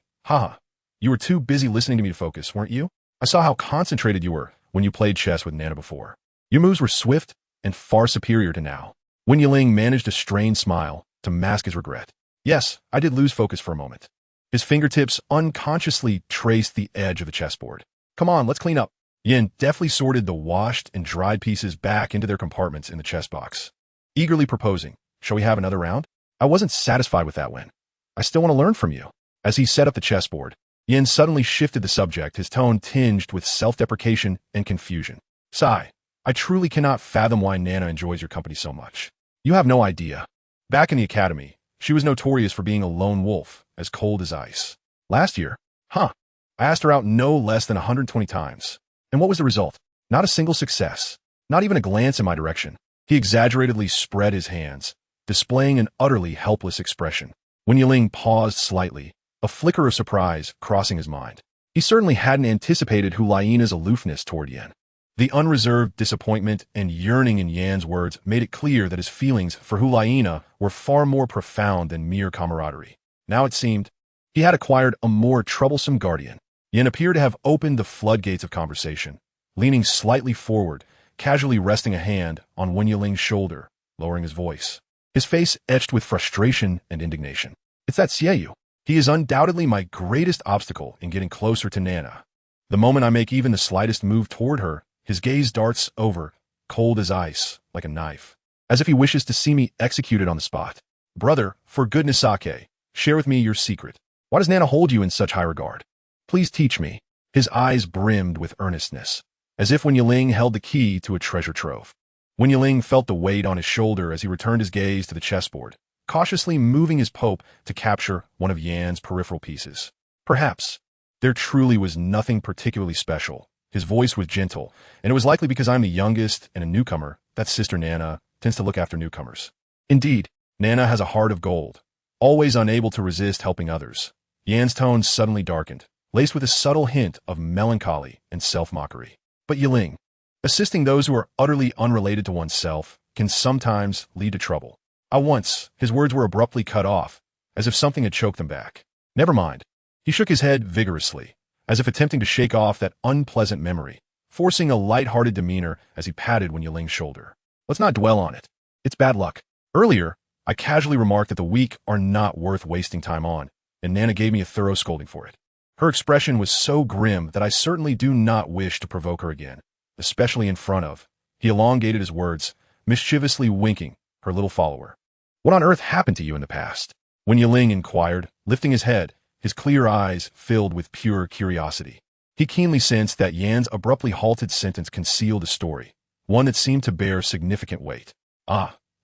you were too busy listening to me to focus, weren't you? I saw how concentrated you were when you played chess with Nana before. Your moves were swift and far superior to now. Wen Yiling managed a strained smile to mask his regret. Yes, I did lose focus for a moment. His fingertips unconsciously traced the edge of the chessboard. Come on, let's clean up. Yin deftly sorted the washed and dried pieces back into their compartments in the chess box, eagerly proposing, shall we have another round? I wasn't satisfied with that win. I still want to learn from you. As he set up the chessboard, Yin suddenly shifted the subject, his tone tinged with self-deprecation and confusion. Sigh, I truly cannot fathom why Nana enjoys your company so much. You have no idea. Back in the academy, she was notorious for being a lone wolf, as cold as ice. Last year, I asked her out no less than 120 times. And what was the result? Not a single success. Not even a glance in my direction. He exaggeratedly spread his hands, displaying an utterly helpless expression. Wen Yiling paused slightly, a flicker of surprise crossing his mind. He certainly hadn't anticipated Hu Liena's aloofness toward Yan. The unreserved disappointment and yearning in Yan's words made it clear that his feelings for Hu Liena were far more profound than mere camaraderie. Now it seemed he had acquired a more troublesome guardian. Yin appeared to have opened the floodgates of conversation, leaning slightly forward, casually resting a hand on Wen Yiling's shoulder, lowering his voice. His face etched with frustration and indignation. It's that Xieyu. He is undoubtedly my greatest obstacle in getting closer to Nana. The moment I make even the slightest move toward her, his gaze darts over, cold as ice, like a knife, as if he wishes to see me executed on the spot. Brother, for goodness sake, share with me your secret. Why does Nana hold you in such high regard? Please teach me. His eyes brimmed with earnestness, as if Wen Yiling held the key to a treasure trove. Wen Yiling felt the weight on his shoulder as he returned his gaze to the chessboard, cautiously moving his pope to capture one of Yan's peripheral pieces. Perhaps. There truly was nothing particularly special. His voice was gentle, and it was likely because I'm the youngest and a newcomer that Sister Nana tends to look after newcomers. Indeed, Nana has a heart of gold, always unable to resist helping others. Yan's tone suddenly darkened, laced with a subtle hint of melancholy and self-mockery. But Yiling, assisting those who are utterly unrelated to oneself can sometimes lead to trouble. His words were abruptly cut off, as if something had choked them back. Never mind. He shook his head vigorously, as if attempting to shake off that unpleasant memory, forcing a light-hearted demeanor as he patted Wen Yiling's shoulder. Let's not dwell on it. It's bad luck. Earlier, I casually remarked that the weak are not worth wasting time on, and Nana gave me a thorough scolding for it. Her expression was so grim that I certainly do not wish to provoke her again, especially in front of. He elongated his words, mischievously winking her little follower. What on earth happened to you in the past? Wen Yiling inquired, lifting his head, his clear eyes filled with pure curiosity. He keenly sensed that Yan's abruptly halted sentence concealed a story, one that seemed to bear significant weight.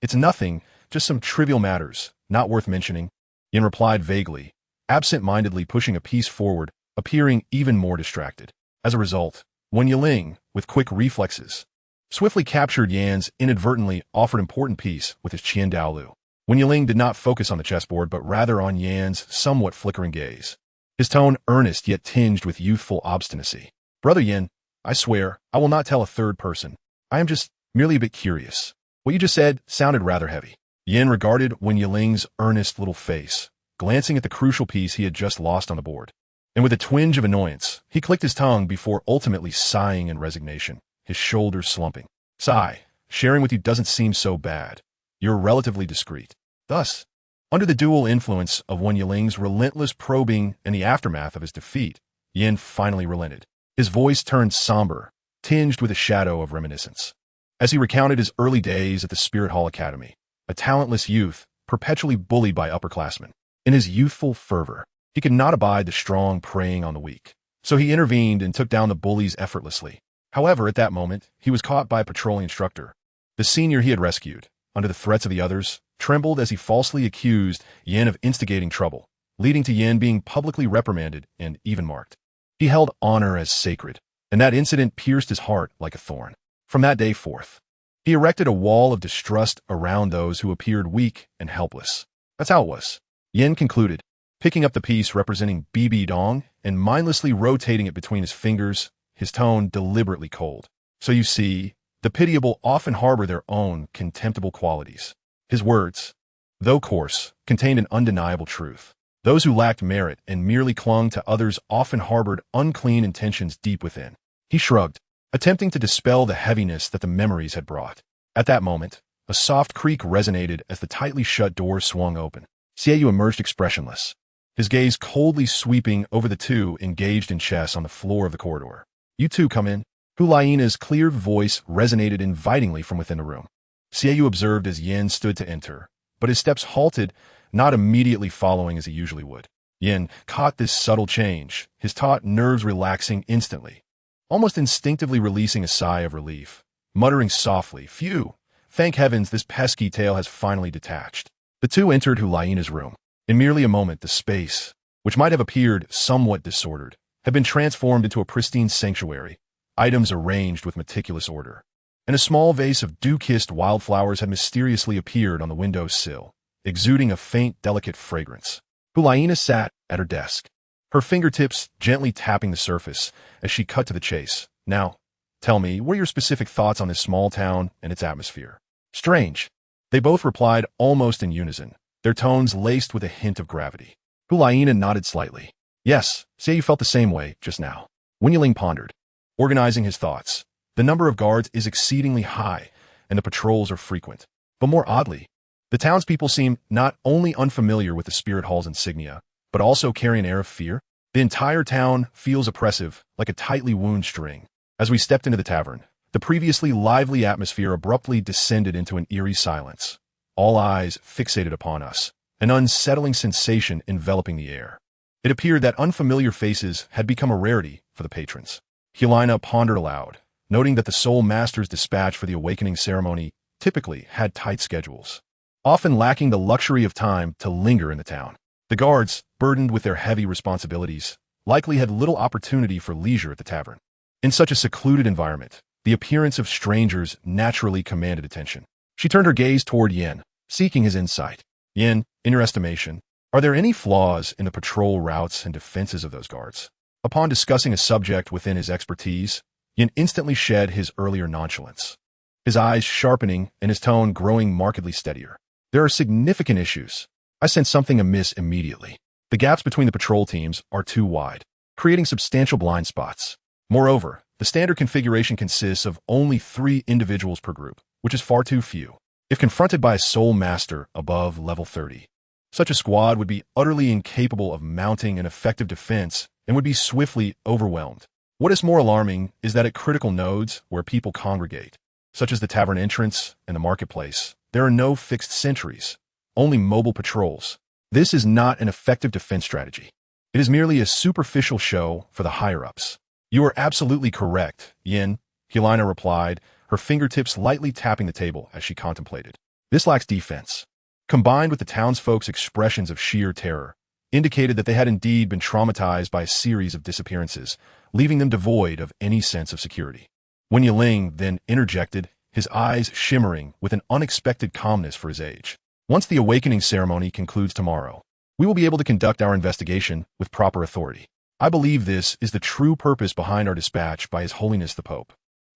It's nothing, just some trivial matters, not worth mentioning, Yan replied vaguely, absent-mindedly pushing a piece forward, appearing even more distracted. As a result, Wen Yiling, with quick reflexes, swiftly captured Yan's inadvertently offered important piece with his Qian Douluo. Wen Yiling did not focus on the chessboard but rather on Yan's somewhat flickering gaze, his tone earnest yet tinged with youthful obstinacy. Brother Yan, I swear, I will not tell a third person. I am just merely a bit curious. What you just said sounded rather heavy. Yan regarded Wen Yiling's earnest little face, glancing at the crucial piece he had just lost on the board. And with a twinge of annoyance, he clicked his tongue before ultimately sighing in resignation, his shoulders slumping. Sigh, sharing with you doesn't seem so bad. You're relatively discreet. Thus, under the dual influence of Wen Yiling's relentless probing and the aftermath of his defeat, Yan finally relented. His voice turned somber, tinged with a shadow of reminiscence. As he recounted his early days at the Spirit Hall Academy, a talentless youth, perpetually bullied by upperclassmen. In his youthful fervor, he could not abide the strong preying on the weak. So he intervened and took down the bullies effortlessly. However, at that moment, he was caught by a patrolling instructor. The senior he had rescued, under the threats of the others, trembled as he falsely accused Yan of instigating trouble, leading to Yan being publicly reprimanded and even marked. He held honor as sacred, and that incident pierced his heart like a thorn. From that day forth, he erected a wall of distrust around those who appeared weak and helpless. That's how it was. Yan concluded, picking up the piece representing Bibi Dong and mindlessly rotating it between his fingers, his tone deliberately cold. So you see, the pitiable often harbor their own contemptible qualities. His words, though coarse, contained an undeniable truth. Those who lacked merit and merely clung to others often harbored unclean intentions deep within. He shrugged, attempting to dispel the heaviness that the memories had brought. At that moment, a soft creak resonated as the tightly shut door swung open. Xieyu emerged expressionless, his gaze coldly sweeping over the two engaged in chess on the floor of the corridor. You two come in. Hu Liena's clear voice resonated invitingly from within the room. Xieyu observed as Yan stood to enter, but his steps halted, not immediately following as he usually would. Yan caught this subtle change, his taut nerves relaxing instantly, almost instinctively releasing a sigh of relief, muttering softly, "Phew! Thank heavens this pesky tail has finally detached." The two entered Hu Liena's room. In merely a moment, the space, which might have appeared somewhat disordered, had been transformed into a pristine sanctuary, items arranged with meticulous order. And a small vase of dew-kissed wildflowers had mysteriously appeared on the window sill, exuding a faint, delicate fragrance. Hu Liena sat at her desk, her fingertips gently tapping the surface as she cut to the chase. Now, tell me, what are your specific thoughts on this small town and its atmosphere? Strange. They both replied almost in unison, their tones laced with a hint of gravity. Hu Liena nodded slightly. Yes, say you felt the same way just now. Wen Yiling pondered, organizing his thoughts. The number of guards is exceedingly high, and the patrols are frequent. But more oddly, the townspeople seem not only unfamiliar with the Spirit Hall's insignia, but also carry an air of fear. The entire town feels oppressive, like a tightly wound string. As we stepped into the tavern, the previously lively atmosphere abruptly descended into an eerie silence. All eyes fixated upon us, an unsettling sensation enveloping the air. It appeared that unfamiliar faces had become a rarity for the patrons. Hu Liena pondered aloud, noting that the Soul Master's dispatch for the awakening ceremony typically had tight schedules, often lacking the luxury of time to linger in the town. The guards, burdened with their heavy responsibilities, likely had little opportunity for leisure at the tavern. In such a secluded environment, the appearance of strangers naturally commanded attention. She turned her gaze toward Yin, seeking his insight. Yin, in your estimation, are there any flaws in the patrol routes and defenses of those guards? Upon discussing a subject within his expertise, Yin instantly shed his earlier nonchalance, his eyes sharpening and his tone growing markedly steadier. There are significant issues. I sense something amiss immediately. The gaps between the patrol teams are too wide, creating substantial blind spots. Moreover, the standard configuration consists of only 3 individuals per group, which is far too few. If confronted by a Soul Master above level 30, such a squad would be utterly incapable of mounting an effective defense and would be swiftly overwhelmed. What is more alarming is that at critical nodes where people congregate, such as the tavern entrance and the marketplace, there are no fixed sentries, only mobile patrols. This is not an effective defense strategy. It is merely a superficial show for the higher-ups. You are absolutely correct, Yin, Hu Liena replied, her fingertips lightly tapping the table as she contemplated. This lacks defense, combined with the townsfolk's expressions of sheer terror, indicated that they had indeed been traumatized by a series of disappearances, leaving them devoid of any sense of security. Wen Yiling then interjected, his eyes shimmering with an unexpected calmness for his age. Once the awakening ceremony concludes tomorrow, we will be able to conduct our investigation with proper authority. I believe this is the true purpose behind our dispatch by His Holiness the Pope.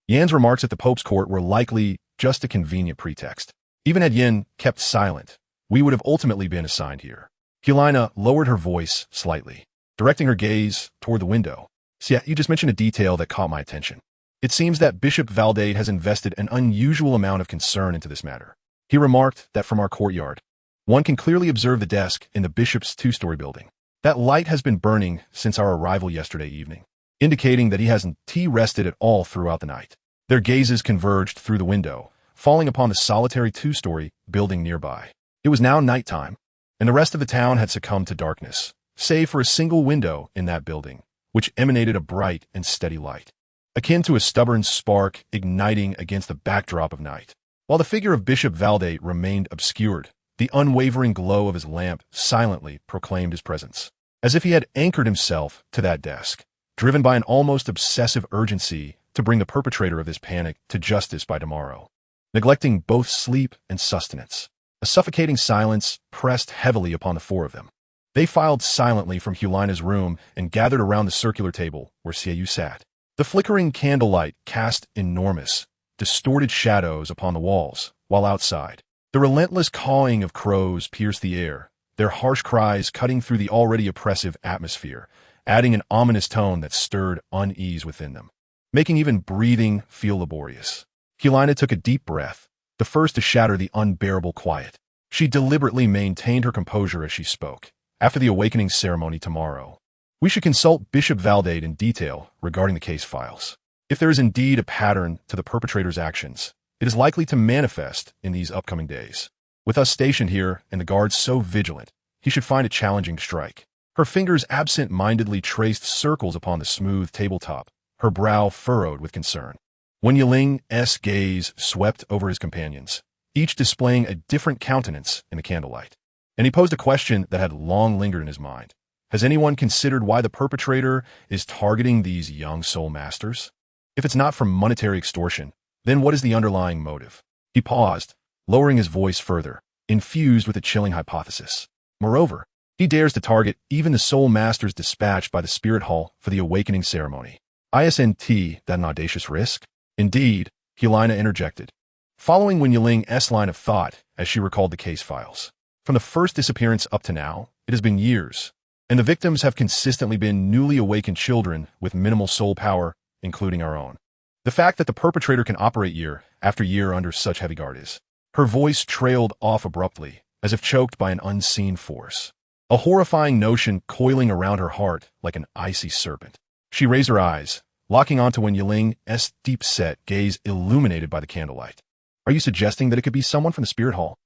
Yan's remarks at the Pope's court were likely just a convenient pretext. Even had Yin kept silent, we would have ultimately been assigned here. Hu Liena lowered her voice slightly, directing her gaze toward the window. "See, you just mentioned a detail that caught my attention. It seems that Bishop Valdade has invested an unusual amount of concern into this matter. He remarked that from our courtyard, one can clearly observe the desk in the bishop's 2-story building. That light has been burning since our arrival yesterday evening, indicating that he hasn't rested at all throughout the night." Their gazes converged through the window, falling upon the solitary 2-story building nearby. It was now nighttime, and the rest of the town had succumbed to darkness, save for a single window in that building, which emanated a bright and steady light, akin to a stubborn spark igniting against the backdrop of night. While the figure of Bishop Valdade remained obscured, the unwavering glow of his lamp silently proclaimed his presence, as if he had anchored himself to that desk, driven by an almost obsessive urgency to bring the perpetrator of this panic to justice by tomorrow. Neglecting both sleep and sustenance, a suffocating silence pressed heavily upon the 4 of them. They filed silently from Hu Liena's room and gathered around the circular table where Xiaoyu sat. The flickering candlelight cast enormous, distorted shadows upon the walls, while outside, the relentless cawing of crows pierced the air, their harsh cries cutting through the already oppressive atmosphere, adding an ominous tone that stirred unease within them, making even breathing feel laborious. Hu Liena took a deep breath, the first to shatter the unbearable quiet. She deliberately maintained her composure as she spoke. "After the awakening ceremony tomorrow, we should consult Bishop Valdade in detail regarding the case files. If there is indeed a pattern to the perpetrator's actions, it is likely to manifest in these upcoming days. With us stationed here and the guards so vigilant, he should find it challenging to strike." Her fingers absent-mindedly traced circles upon the smooth tabletop, her brow furrowed with concern. Wen Yiling's gaze swept over his companions, each displaying a different countenance in the candlelight. And he posed a question that had long lingered in his mind. Has anyone considered why the perpetrator is targeting these young soul masters? If it's not from monetary extortion, then what is the underlying motive? He paused, lowering his voice further, infused with a chilling hypothesis. Moreover, he dares to target even the soul masters dispatched by the Spirit Hall for the awakening ceremony. Isn't that an audacious risk? Indeed, Hu Liena interjected, following Wen Yiling's line of thought as she recalled the case files. From the first disappearance up to now, it has been years. and the victims have consistently been newly awakened children with minimal soul power, including our own. The fact that the perpetrator can operate year after year under such heavy guard is. Her voice trailed off abruptly, as if choked by an unseen force. A horrifying notion coiling around her heart like an icy serpent. She raised her eyes, locking onto Wen Yiling's deep-set gaze illuminated by the candlelight. Are you suggesting that it could be someone from the spirit hall?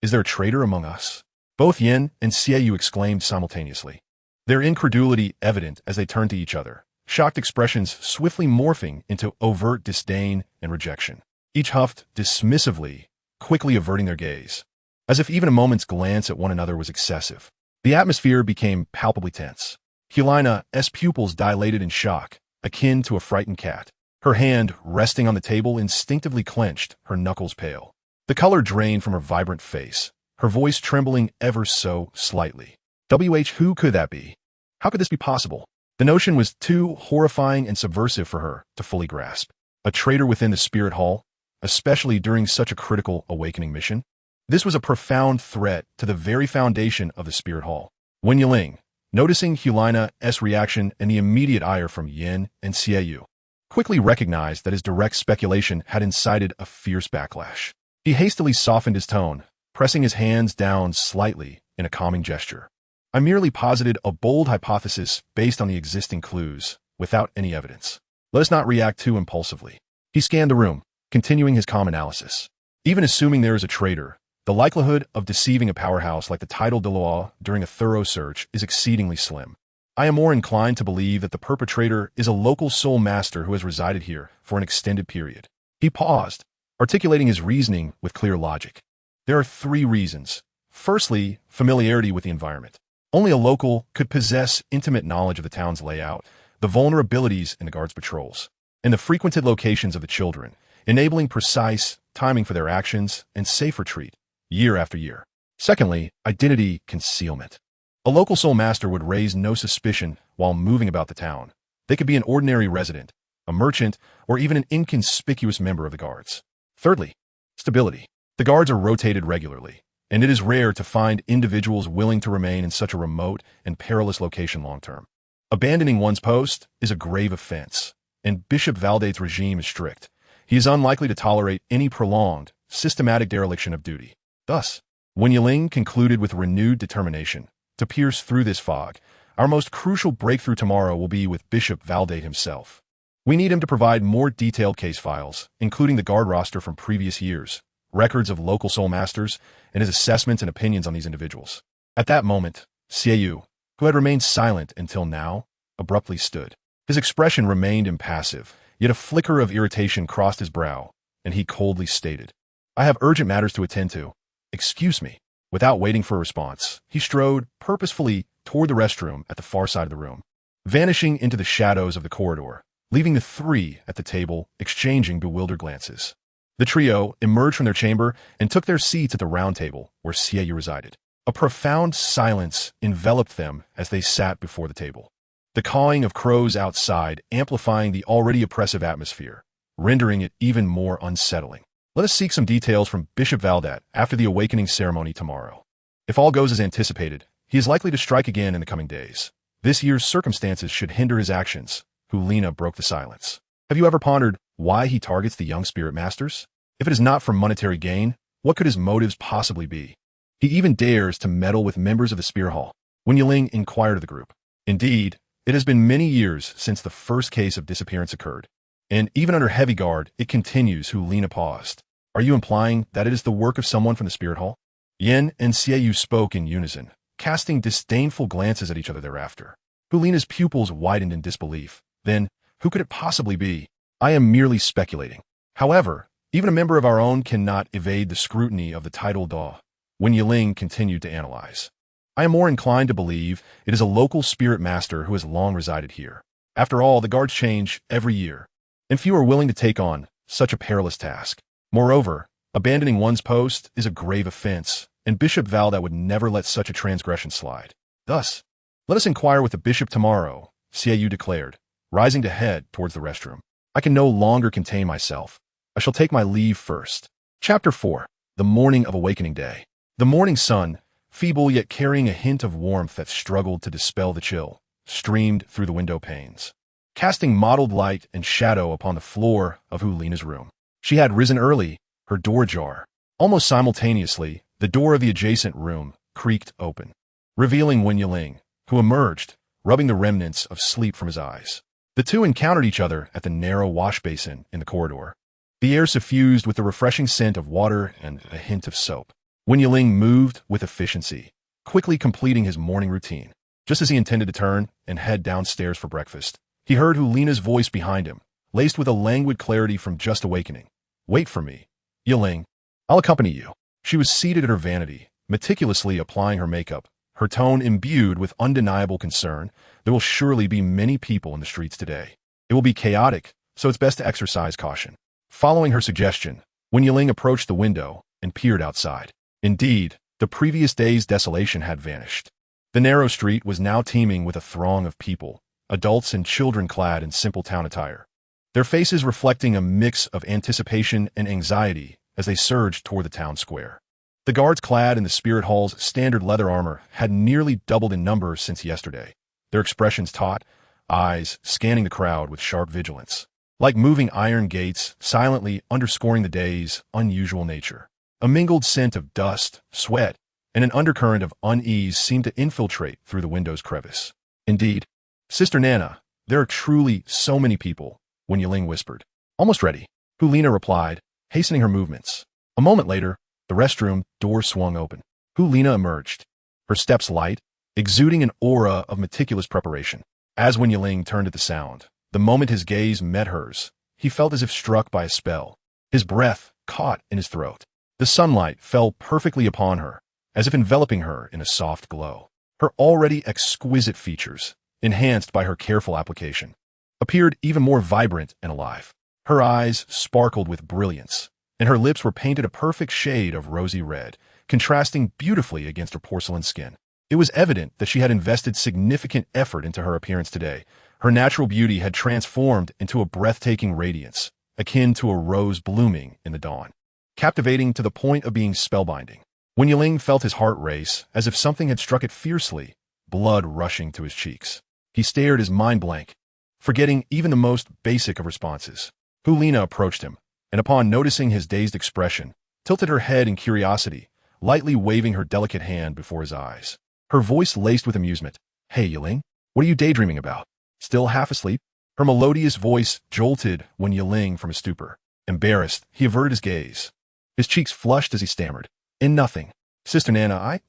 Is there a traitor among us? Both Yin and Xiaoyu exclaimed simultaneously, their incredulity evident as they turned to each other, shocked expressions swiftly morphing into overt disdain and rejection. Each huffed dismissively, quickly averting their gaze, as if even a moment's glance at one another was excessive. The atmosphere became palpably tense. Hu Liena's pupils dilated in shock, akin to a frightened cat. Her hand, resting on the table, instinctively clenched, her knuckles pale. The color drained from her vibrant face, her voice trembling ever so slightly. Who could that be? How could this be possible? The notion was too horrifying and subversive for her to fully grasp. A traitor within the spirit hall, especially during such a critical awakening mission? This was a profound threat to the very foundation of the spirit hall. Wen Yiling, noticing Hu Liena's reaction and the immediate ire from Yin and Xiaoyu, quickly recognized that his direct speculation had incited a fierce backlash. He hastily softened his tone, pressing his hands down slightly in a calming gesture. I merely posited a bold hypothesis based on the existing clues, without any evidence. Let us not react too impulsively. He scanned the room, continuing his calm analysis. Even assuming there is a traitor, the likelihood of deceiving a powerhouse like the titled Douluo during a thorough search is exceedingly slim. I am more inclined to believe that the perpetrator is a local soul master who has resided here for an extended period. He paused, articulating his reasoning with clear logic. There are 3 reasons. Firstly, familiarity with the environment. Only a local could possess intimate knowledge of the town's layout, the vulnerabilities in the guards' patrols, and the frequented locations of the children, enabling precise timing for their actions and safe retreat, year after year. Secondly, identity concealment. A local soul master would raise no suspicion while moving about the town. They could be an ordinary resident, a merchant, or even an inconspicuous member of the guards. Thirdly, stability. The guards are rotated regularly, and it is rare to find individuals willing to remain in such a remote and perilous location long-term. Abandoning one's post is a grave offense, and Bishop Valdate's regime is strict. He is unlikely to tolerate any prolonged, systematic dereliction of duty. Thus, Wen Yiling concluded with renewed determination to pierce through this fog. Our most crucial breakthrough tomorrow will be with Bishop Valdate himself. We need him to provide more detailed case files, including the guard roster from previous years, records of local soul masters, and his assessments and opinions on these individuals. At that moment, Xiaoyu, who had remained silent until now, abruptly stood. His expression remained impassive, yet a flicker of irritation crossed his brow, and he coldly stated, I have urgent matters to attend to. Excuse me. Without waiting for a response, he strode purposefully toward the restroom at the far side of the room, vanishing into the shadows of the corridor, leaving the 3 at the table exchanging bewildered glances. The trio emerged from their chamber and took their seats at the round table where Xiaoyu resided. A profound silence enveloped them as they sat before the table, the cawing of crows outside amplifying the already oppressive atmosphere, rendering it even more unsettling. Let us seek some details from Bishop Valdate after the awakening ceremony tomorrow. If all goes as anticipated, he is likely to strike again in the coming days. This year's circumstances should hinder his actions. Hu Liena broke the silence. Have you ever pondered why he targets the young spirit masters? If it is not for monetary gain, what could his motives possibly be? He even dares to meddle with members of the spirit hall. Wen Yiling inquired of the group. Indeed, it has been many years since the first case of disappearance occurred. And even under heavy guard, it continues. Hu Liena paused. Are you implying that it is the work of someone from the spirit hall? Yin and Xiaoyu spoke in unison, casting disdainful glances at each other thereafter. Hu Liena's pupils widened in disbelief. Then, who could it possibly be? I am merely speculating. However, even a member of our own cannot evade the scrutiny of the title Douluo. Wen Yiling continued to analyze. I am more inclined to believe it is a local spirit master who has long resided here. After all, the guards change every year, and few are willing to take on such a perilous task. Moreover, abandoning one's post is a grave offense, and Bishop Valdate would never let such a transgression slide. Thus, let us inquire with the bishop tomorrow, Xiaoyu declared, rising to head towards the restroom. I can no longer contain myself. I shall take my leave first. Chapter 4. The Morning of Awakening Day. The morning sun, feeble yet carrying a hint of warmth that struggled to dispel the chill, streamed through the window panes, casting mottled light and shadow upon the floor of Hu Liena's room. She had risen early, her door ajar. Almost simultaneously, the door of the adjacent room creaked open, revealing Wen Yiling, who emerged, rubbing the remnants of sleep from his eyes. The two encountered each other at the narrow wash basin in the corridor, the air suffused with the refreshing scent of water and a hint of soap. Wen Yiling moved with efficiency, quickly completing his morning routine. Just as he intended to turn and head downstairs for breakfast, he heard Hu Liena's voice behind him, laced with a languid clarity from just awakening. "Wait for me, Yiling. I'll accompany you." She was seated at her vanity, meticulously applying her makeup, her tone imbued with undeniable concern. There will surely be many people in the streets today. It will be chaotic, so it's best to exercise caution. Following her suggestion, Wen Yiling approached the window and peered outside. Indeed, the previous day's desolation had vanished. The narrow street was now teeming with a throng of people, adults and children clad in simple town attire, their faces reflecting a mix of anticipation and anxiety as they surged toward the town square. The guards clad in the Spirit Hall's standard leather armor had nearly doubled in number since yesterday, their expressions taut, eyes scanning the crowd with sharp vigilance, like moving iron gates silently underscoring the day's unusual nature. A mingled scent of dust, sweat, and an undercurrent of unease seemed to infiltrate through the window's crevice. "Indeed, Sister Nana, there are truly so many people," Wen Yiling whispered. "Almost ready," Hu Liena replied, hastening her movements. A moment later, the restroom door swung open. Hu Liena emerged, her steps light, exuding an aura of meticulous preparation. As Wen Yiling turned at the sound, the moment his gaze met hers, he felt as if struck by a spell. His breath caught in his throat. The sunlight fell perfectly upon her, as if enveloping her in a soft glow. Her already exquisite features, enhanced by her careful application, appeared even more vibrant and alive. Her eyes sparkled with brilliance, and her lips were painted a perfect shade of rosy red, contrasting beautifully against her porcelain skin. It was evident that she had invested significant effort into her appearance today. Her natural beauty had transformed into a breathtaking radiance, akin to a rose blooming in the dawn, captivating to the point of being spellbinding. Wen Yiling felt his heart race as if something had struck it fiercely, blood rushing to his cheeks. He stared, his mind blank, forgetting even the most basic of responses. Hu Liena approached him, and upon noticing his dazed expression, tilted her head in curiosity, lightly waving her delicate hand before his eyes. Her voice laced with amusement. "Hey, Yiling, what are you daydreaming about? Still half asleep?" Her melodious voice jolted Wen Yiling from his stupor. Embarrassed, he averted his gaze. His cheeks flushed as he stammered. "In nothing. Sister Nana,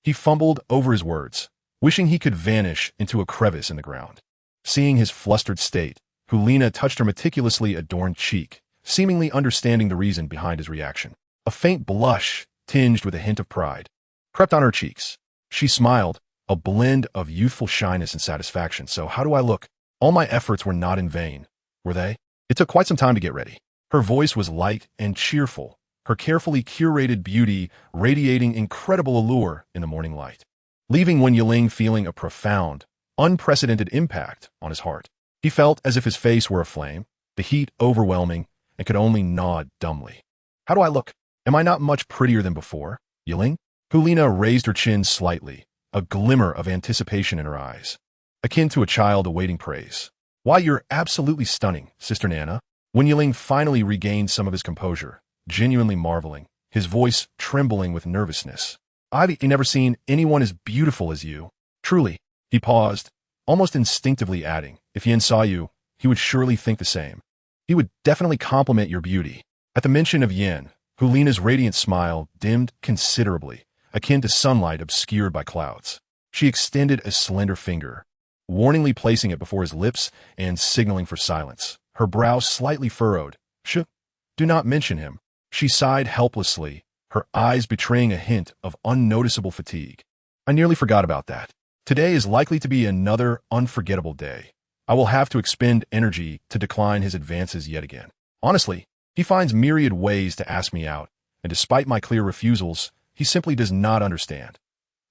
He fumbled over his words, wishing he could vanish into a crevice in the ground. Seeing his flustered state, Hu Liena touched her meticulously adorned cheek, seemingly understanding the reason behind his reaction. A faint blush, tinged with a hint of pride, crept on her cheeks. She smiled, a blend of youthful shyness and satisfaction. "So how do I look? All my efforts were not in vain, were they?" It took quite some time to get ready. Her voice was light and cheerful, her carefully curated beauty radiating incredible allure in the morning light, leaving Wen Yiling feeling a profound, unprecedented impact on his heart. He felt as if his face were aflame, the heat overwhelming, and could only nod dumbly. "How do I look? Am I not much prettier than before, Yiling?" Hu Liena raised her chin slightly, a glimmer of anticipation in her eyes, akin to a child awaiting praise. "Why, you're absolutely stunning, Sister Nana." Wen Yiling finally regained some of his composure, genuinely marveling, his voice trembling with nervousness. "I've never seen anyone as beautiful as you. Truly." He paused, almost instinctively adding, "If Yen saw you, he would surely think the same. He would definitely compliment your beauty." At the mention of Yen, Hu Liena's radiant smile dimmed considerably, akin to sunlight obscured by clouds. She extended a slender finger, warningly placing it before his lips and signaling for silence, her brow slightly furrowed. Do not mention him." She sighed helplessly, her eyes betraying a hint of unnoticeable fatigue. "I nearly forgot about that. Today is likely to be another unforgettable day. I will have to expend energy to decline his advances yet again. Honestly, he finds myriad ways to ask me out, and despite my clear refusals, he simply does not understand.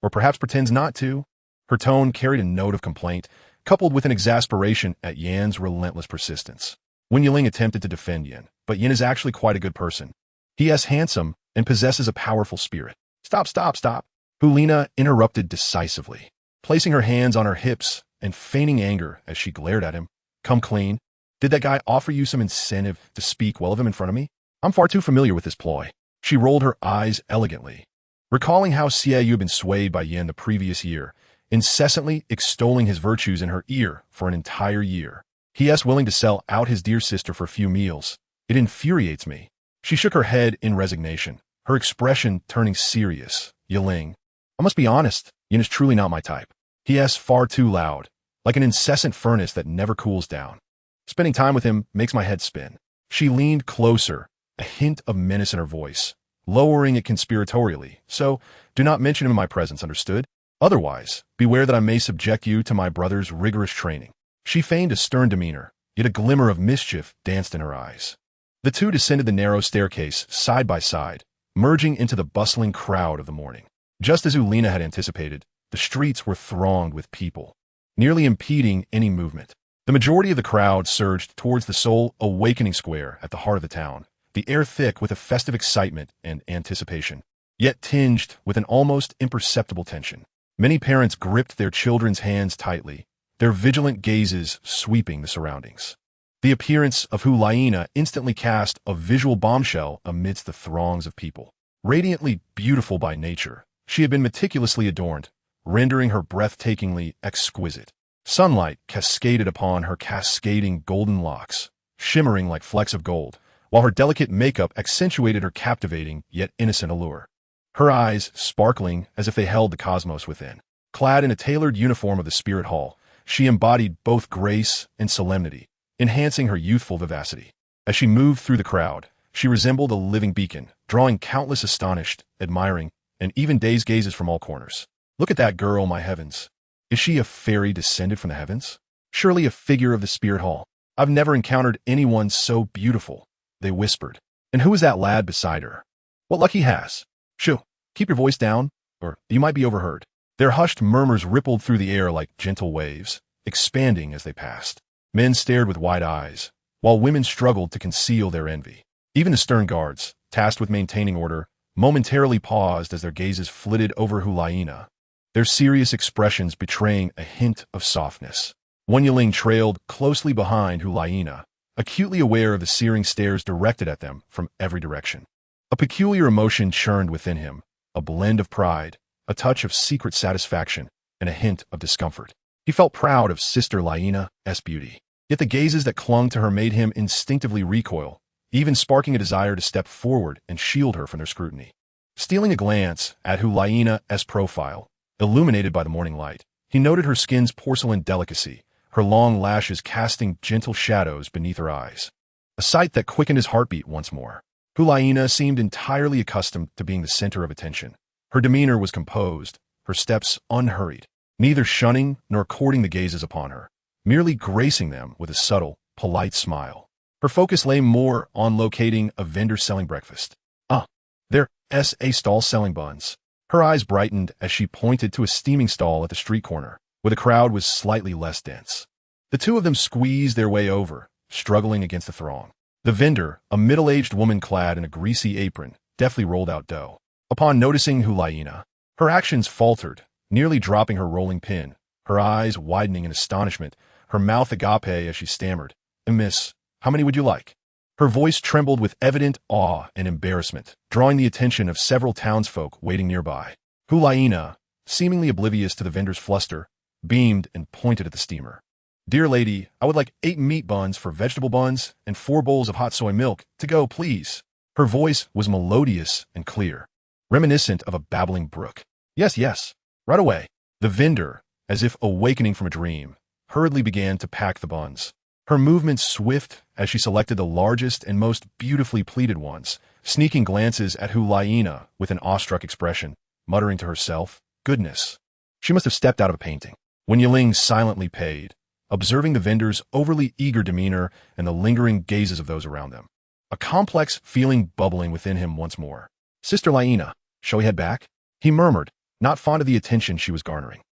Or perhaps pretends not to." Her tone carried a note of complaint, coupled with an exasperation at Yan's relentless persistence. Wen Yiling attempted to defend Yen, but Yen is actually quite a good person. He is handsome and possesses a powerful spirit. Stop. Hu Liena interrupted decisively, placing her hands on her hips and feigning anger as she glared at him. Come clean. Did that guy offer you some incentive to speak well of him in front of me? I'm far too familiar with this ploy. She rolled her eyes elegantly, recalling how Xiaoyu had been swayed by Yen the previous year, incessantly extolling his virtues in her ear for an entire year. He is willing to sell out his dear sister for a few meals. It infuriates me. She shook her head in resignation, her expression turning serious. Yiling, I must be honest, Yen is truly not my type. He is far too loud, like an incessant furnace that never cools down. Spending time with him makes my head spin. She leaned closer, a hint of menace in her voice, lowering it conspiratorially. So, do not mention him in my presence, understood? Otherwise, beware that I may subject you to my brother's rigorous training. She feigned a stern demeanor, yet a glimmer of mischief danced in her eyes. The two descended the narrow staircase, side by side, merging into the bustling crowd of the morning. Just as Hu Liena had anticipated, the streets were thronged with people, nearly impeding any movement. The majority of the crowd surged towards the Soul Awakening Square at the heart of the town, the air thick with a festive excitement and anticipation, yet tinged with an almost imperceptible tension. Many parents gripped their children's hands tightly, their vigilant gazes sweeping the surroundings. The appearance of Hu Liena instantly cast a visual bombshell amidst the throngs of people. Radiantly beautiful by nature, she had been meticulously adorned, rendering her breathtakingly exquisite. Sunlight cascaded upon her cascading golden locks, shimmering like flecks of gold, while her delicate makeup accentuated her captivating yet innocent allure. Her eyes sparkling as if they held the cosmos within. Clad in a tailored uniform of the Spirit Hall, she embodied both grace and solemnity, enhancing her youthful vivacity. As she moved through the crowd, she resembled a living beacon, drawing countless astonished, admiring, and even dazed gazes from all corners. Look at that girl, my heavens. Is she a fairy descended from the heavens? Surely a figure of the Spirit Hall. I've never encountered anyone so beautiful, they whispered. And who is that lad beside her? What luck he has. Shoo, keep your voice down, or you might be overheard. Their hushed murmurs rippled through the air like gentle waves, expanding as they passed. Men stared with wide eyes, while women struggled to conceal their envy. Even the stern guards, tasked with maintaining order, momentarily paused as their gazes flitted over Hu Liena, their serious expressions betraying a hint of softness. One Yiling trailed closely behind Hu Liena, acutely aware of the searing stares directed at them from every direction. A peculiar emotion churned within him, a blend of pride, a touch of secret satisfaction, and a hint of discomfort. He felt proud of Sister Liena's beauty, yet the gazes that clung to her made him instinctively recoil, even sparking a desire to step forward and shield her from their scrutiny. Stealing a glance at Hu Liena's profile, illuminated by the morning light, he noted her skin's porcelain delicacy, her long lashes casting gentle shadows beneath her eyes. A sight that quickened his heartbeat once more. Hu Liena seemed entirely accustomed to being the center of attention. Her demeanor was composed, her steps unhurried, neither shunning nor courting the gazes upon her, merely gracing them with a subtle, polite smile. Her focus lay more on locating a vendor selling breakfast. There's a stall selling buns. Her eyes brightened as she pointed to a steaming stall at the street corner, where the crowd was slightly less dense. The two of them squeezed their way over, struggling against the throng. The vendor, a middle-aged woman clad in a greasy apron, deftly rolled out dough. Upon noticing Hu Liena, her actions faltered, nearly dropping her rolling pin, her eyes widening in astonishment, her mouth agape as she stammered, "Miss, how many would you like?" Her voice trembled with evident awe and embarrassment, drawing the attention of several townsfolk waiting nearby. Hu Liena, seemingly oblivious to the vendor's fluster, beamed and pointed at the steamer. "Dear lady, I would like 8 meat buns for vegetable buns and 4 bowls of hot soy milk to go, please." Her voice was melodious and clear, reminiscent of a babbling brook. Yes, right away." The vendor, as if awakening from a dream, hurriedly began to pack the buns. Her movements swift as she selected the largest and most beautifully pleated ones, sneaking glances at Hu Liena with an awestruck expression, muttering to herself, "Goodness, she must have stepped out of a painting." When Yiling silently paid, observing the vendor's overly eager demeanor and the lingering gazes of those around them, a complex feeling bubbling within him once more. "Sister Liena, shall we head back?" he murmured, not fond of the attention she was garnering.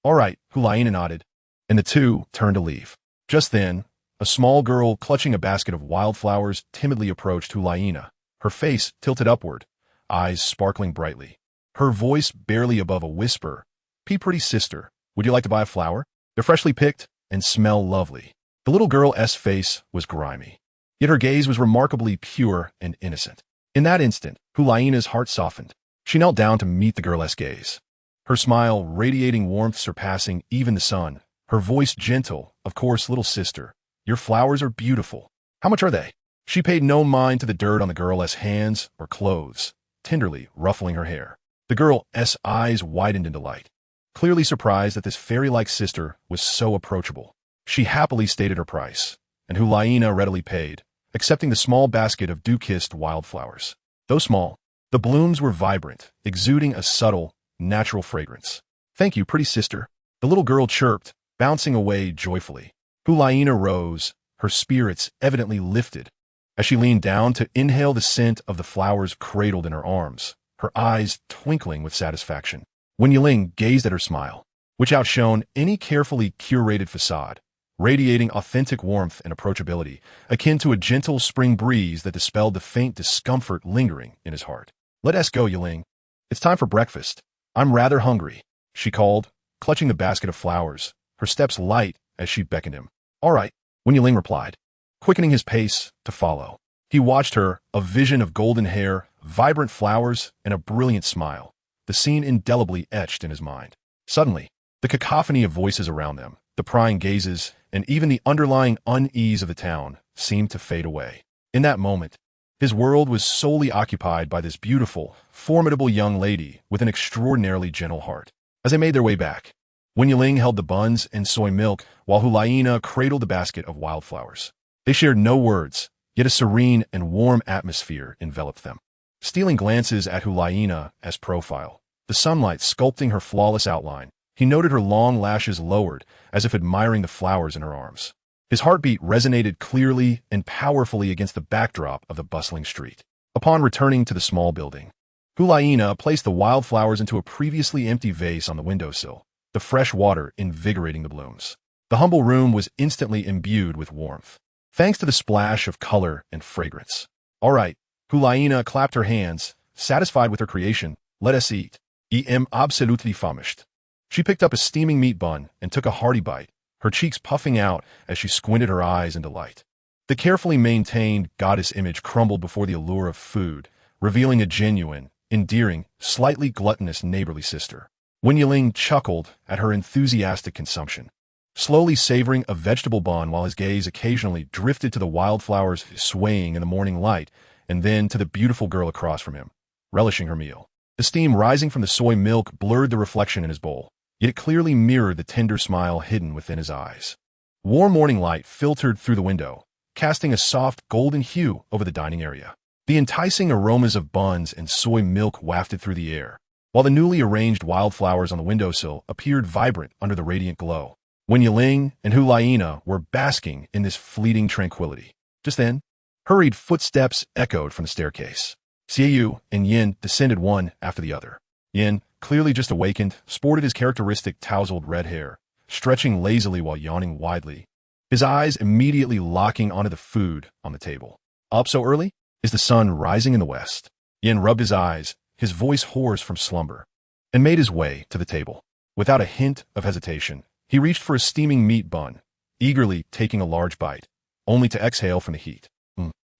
All right," Hu Liena nodded, and the two turned to leave. Just then, a small girl clutching a basket of wildflowers timidly approached Hu Liena, her face tilted upward, eyes sparkling brightly. her voice barely above a whisper. Pretty sister, would you like to buy a flower? They're freshly picked and smell lovely." The little girl's face was grimy, yet her gaze was remarkably pure and innocent. In that instant, Hu Liena's heart softened. She knelt down to meet the girl's gaze, her smile radiating warmth surpassing even the sun, her voice gentle. "Of course, little sister, your flowers are beautiful. How much are they?" She paid no mind to the dirt on the girl's hands or clothes, tenderly ruffling her hair. The girl's eyes widened in delight, clearly surprised that this fairy-like sister was so approachable. She happily stated her price, and Hu Liena readily paid, accepting the small basket of dew-kissed wildflowers. Though small, the blooms were vibrant, exuding a subtle, natural fragrance. "Thank you, pretty sister," the little girl chirped, bouncing away joyfully. Hu Liena rose, her spirits evidently lifted, as she leaned down to inhale the scent of the flowers cradled in her arms, her eyes twinkling with satisfaction. Wen Yiling gazed at her smile, which outshone any carefully curated facade, radiating authentic warmth and approachability, akin to a gentle spring breeze that dispelled the faint discomfort lingering in his heart. "Let us go, Yiling. It's time for breakfast. I'm rather hungry," she called, clutching the basket of flowers, her steps light as she beckoned him. "All right," Wen Yiling replied, quickening his pace to follow. He watched her, a vision of golden hair, vibrant flowers, and a brilliant smile, the scene indelibly etched in his mind. Suddenly, the cacophony of voices around them, the prying gazes, and even the underlying unease of the town seemed to fade away. In that moment, his world was solely occupied by this beautiful, formidable young lady with an extraordinarily gentle heart. As they made their way back, Wen Yiling held the buns and soy milk while Hu Liena cradled the basket of wildflowers. They shared no words, yet a serene and warm atmosphere enveloped them. Stealing glances at Hu Liena's profile, the sunlight sculpting her flawless outline, he noted her long lashes lowered as if admiring the flowers in her arms. His heartbeat resonated clearly and powerfully against the backdrop of the bustling street. Upon returning to the small building, Hu Liena placed the wildflowers into a previously empty vase on the windowsill, the fresh water invigorating the blooms. The humble room was instantly imbued with warmth, thanks to the splash of color and fragrance. "All right," Hu Liena clapped her hands, satisfied with her creation. "Let us eat. I am absolutely famished." She picked up a steaming meat bun and took a hearty bite, her cheeks puffing out as she squinted her eyes in delight. The carefully maintained goddess image crumbled before the allure of food, revealing a genuine, endearing, slightly gluttonous neighborly sister. Wen Yiling chuckled at her enthusiastic consumption, slowly savoring a vegetable bun while his gaze occasionally drifted to the wildflowers swaying in the morning light and then to the beautiful girl across from him, relishing her meal. The steam rising from the soy milk blurred the reflection in his bowl, yet it clearly mirrored the tender smile hidden within his eyes. Warm morning light filtered through the window, casting a soft golden hue over the dining area. The enticing aromas of buns and soy milk wafted through the air, while the newly arranged wildflowers on the windowsill appeared vibrant under the radiant glow. Wen Yiling and Hu Liena were basking in this fleeting tranquility. Just then, hurried footsteps echoed from the staircase. Xiaoyu and Yin descended one after the other. Yin, clearly just awakened, sported his characteristic tousled red hair, stretching lazily while yawning widely, his eyes immediately locking onto the food on the table. "Up so early? Is the sun rising in the west?" Yin rubbed his eyes, his voice hoarse from slumber, and made his way to the table. Without a hint of hesitation, he reached for a steaming meat bun, eagerly taking a large bite, only to exhale from the heat.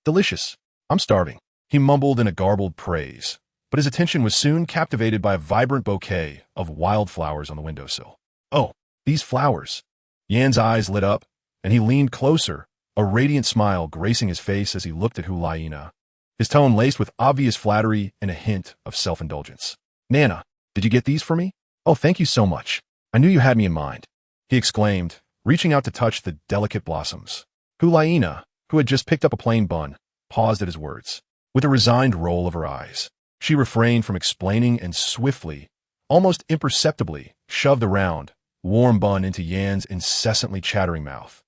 Delicious. I'm starving," he mumbled in a garbled praise, but his attention was soon captivated by a vibrant bouquet of wildflowers on the windowsill. "Oh, these flowers." Yan's eyes lit up, and he leaned closer, a radiant smile gracing his face as he looked at Hu Liena, his tone laced with obvious flattery and a hint of self-indulgence. "Nana, did you get these for me?" "Oh, thank you so much. I knew you had me in mind," he exclaimed, reaching out to touch the delicate blossoms. Hu Liena, who had just picked up a plain bun, paused at his words. With a resigned roll of her eyes, she refrained from explaining and swiftly, almost imperceptibly, shoved the round, warm bun into Yan's incessantly chattering mouth.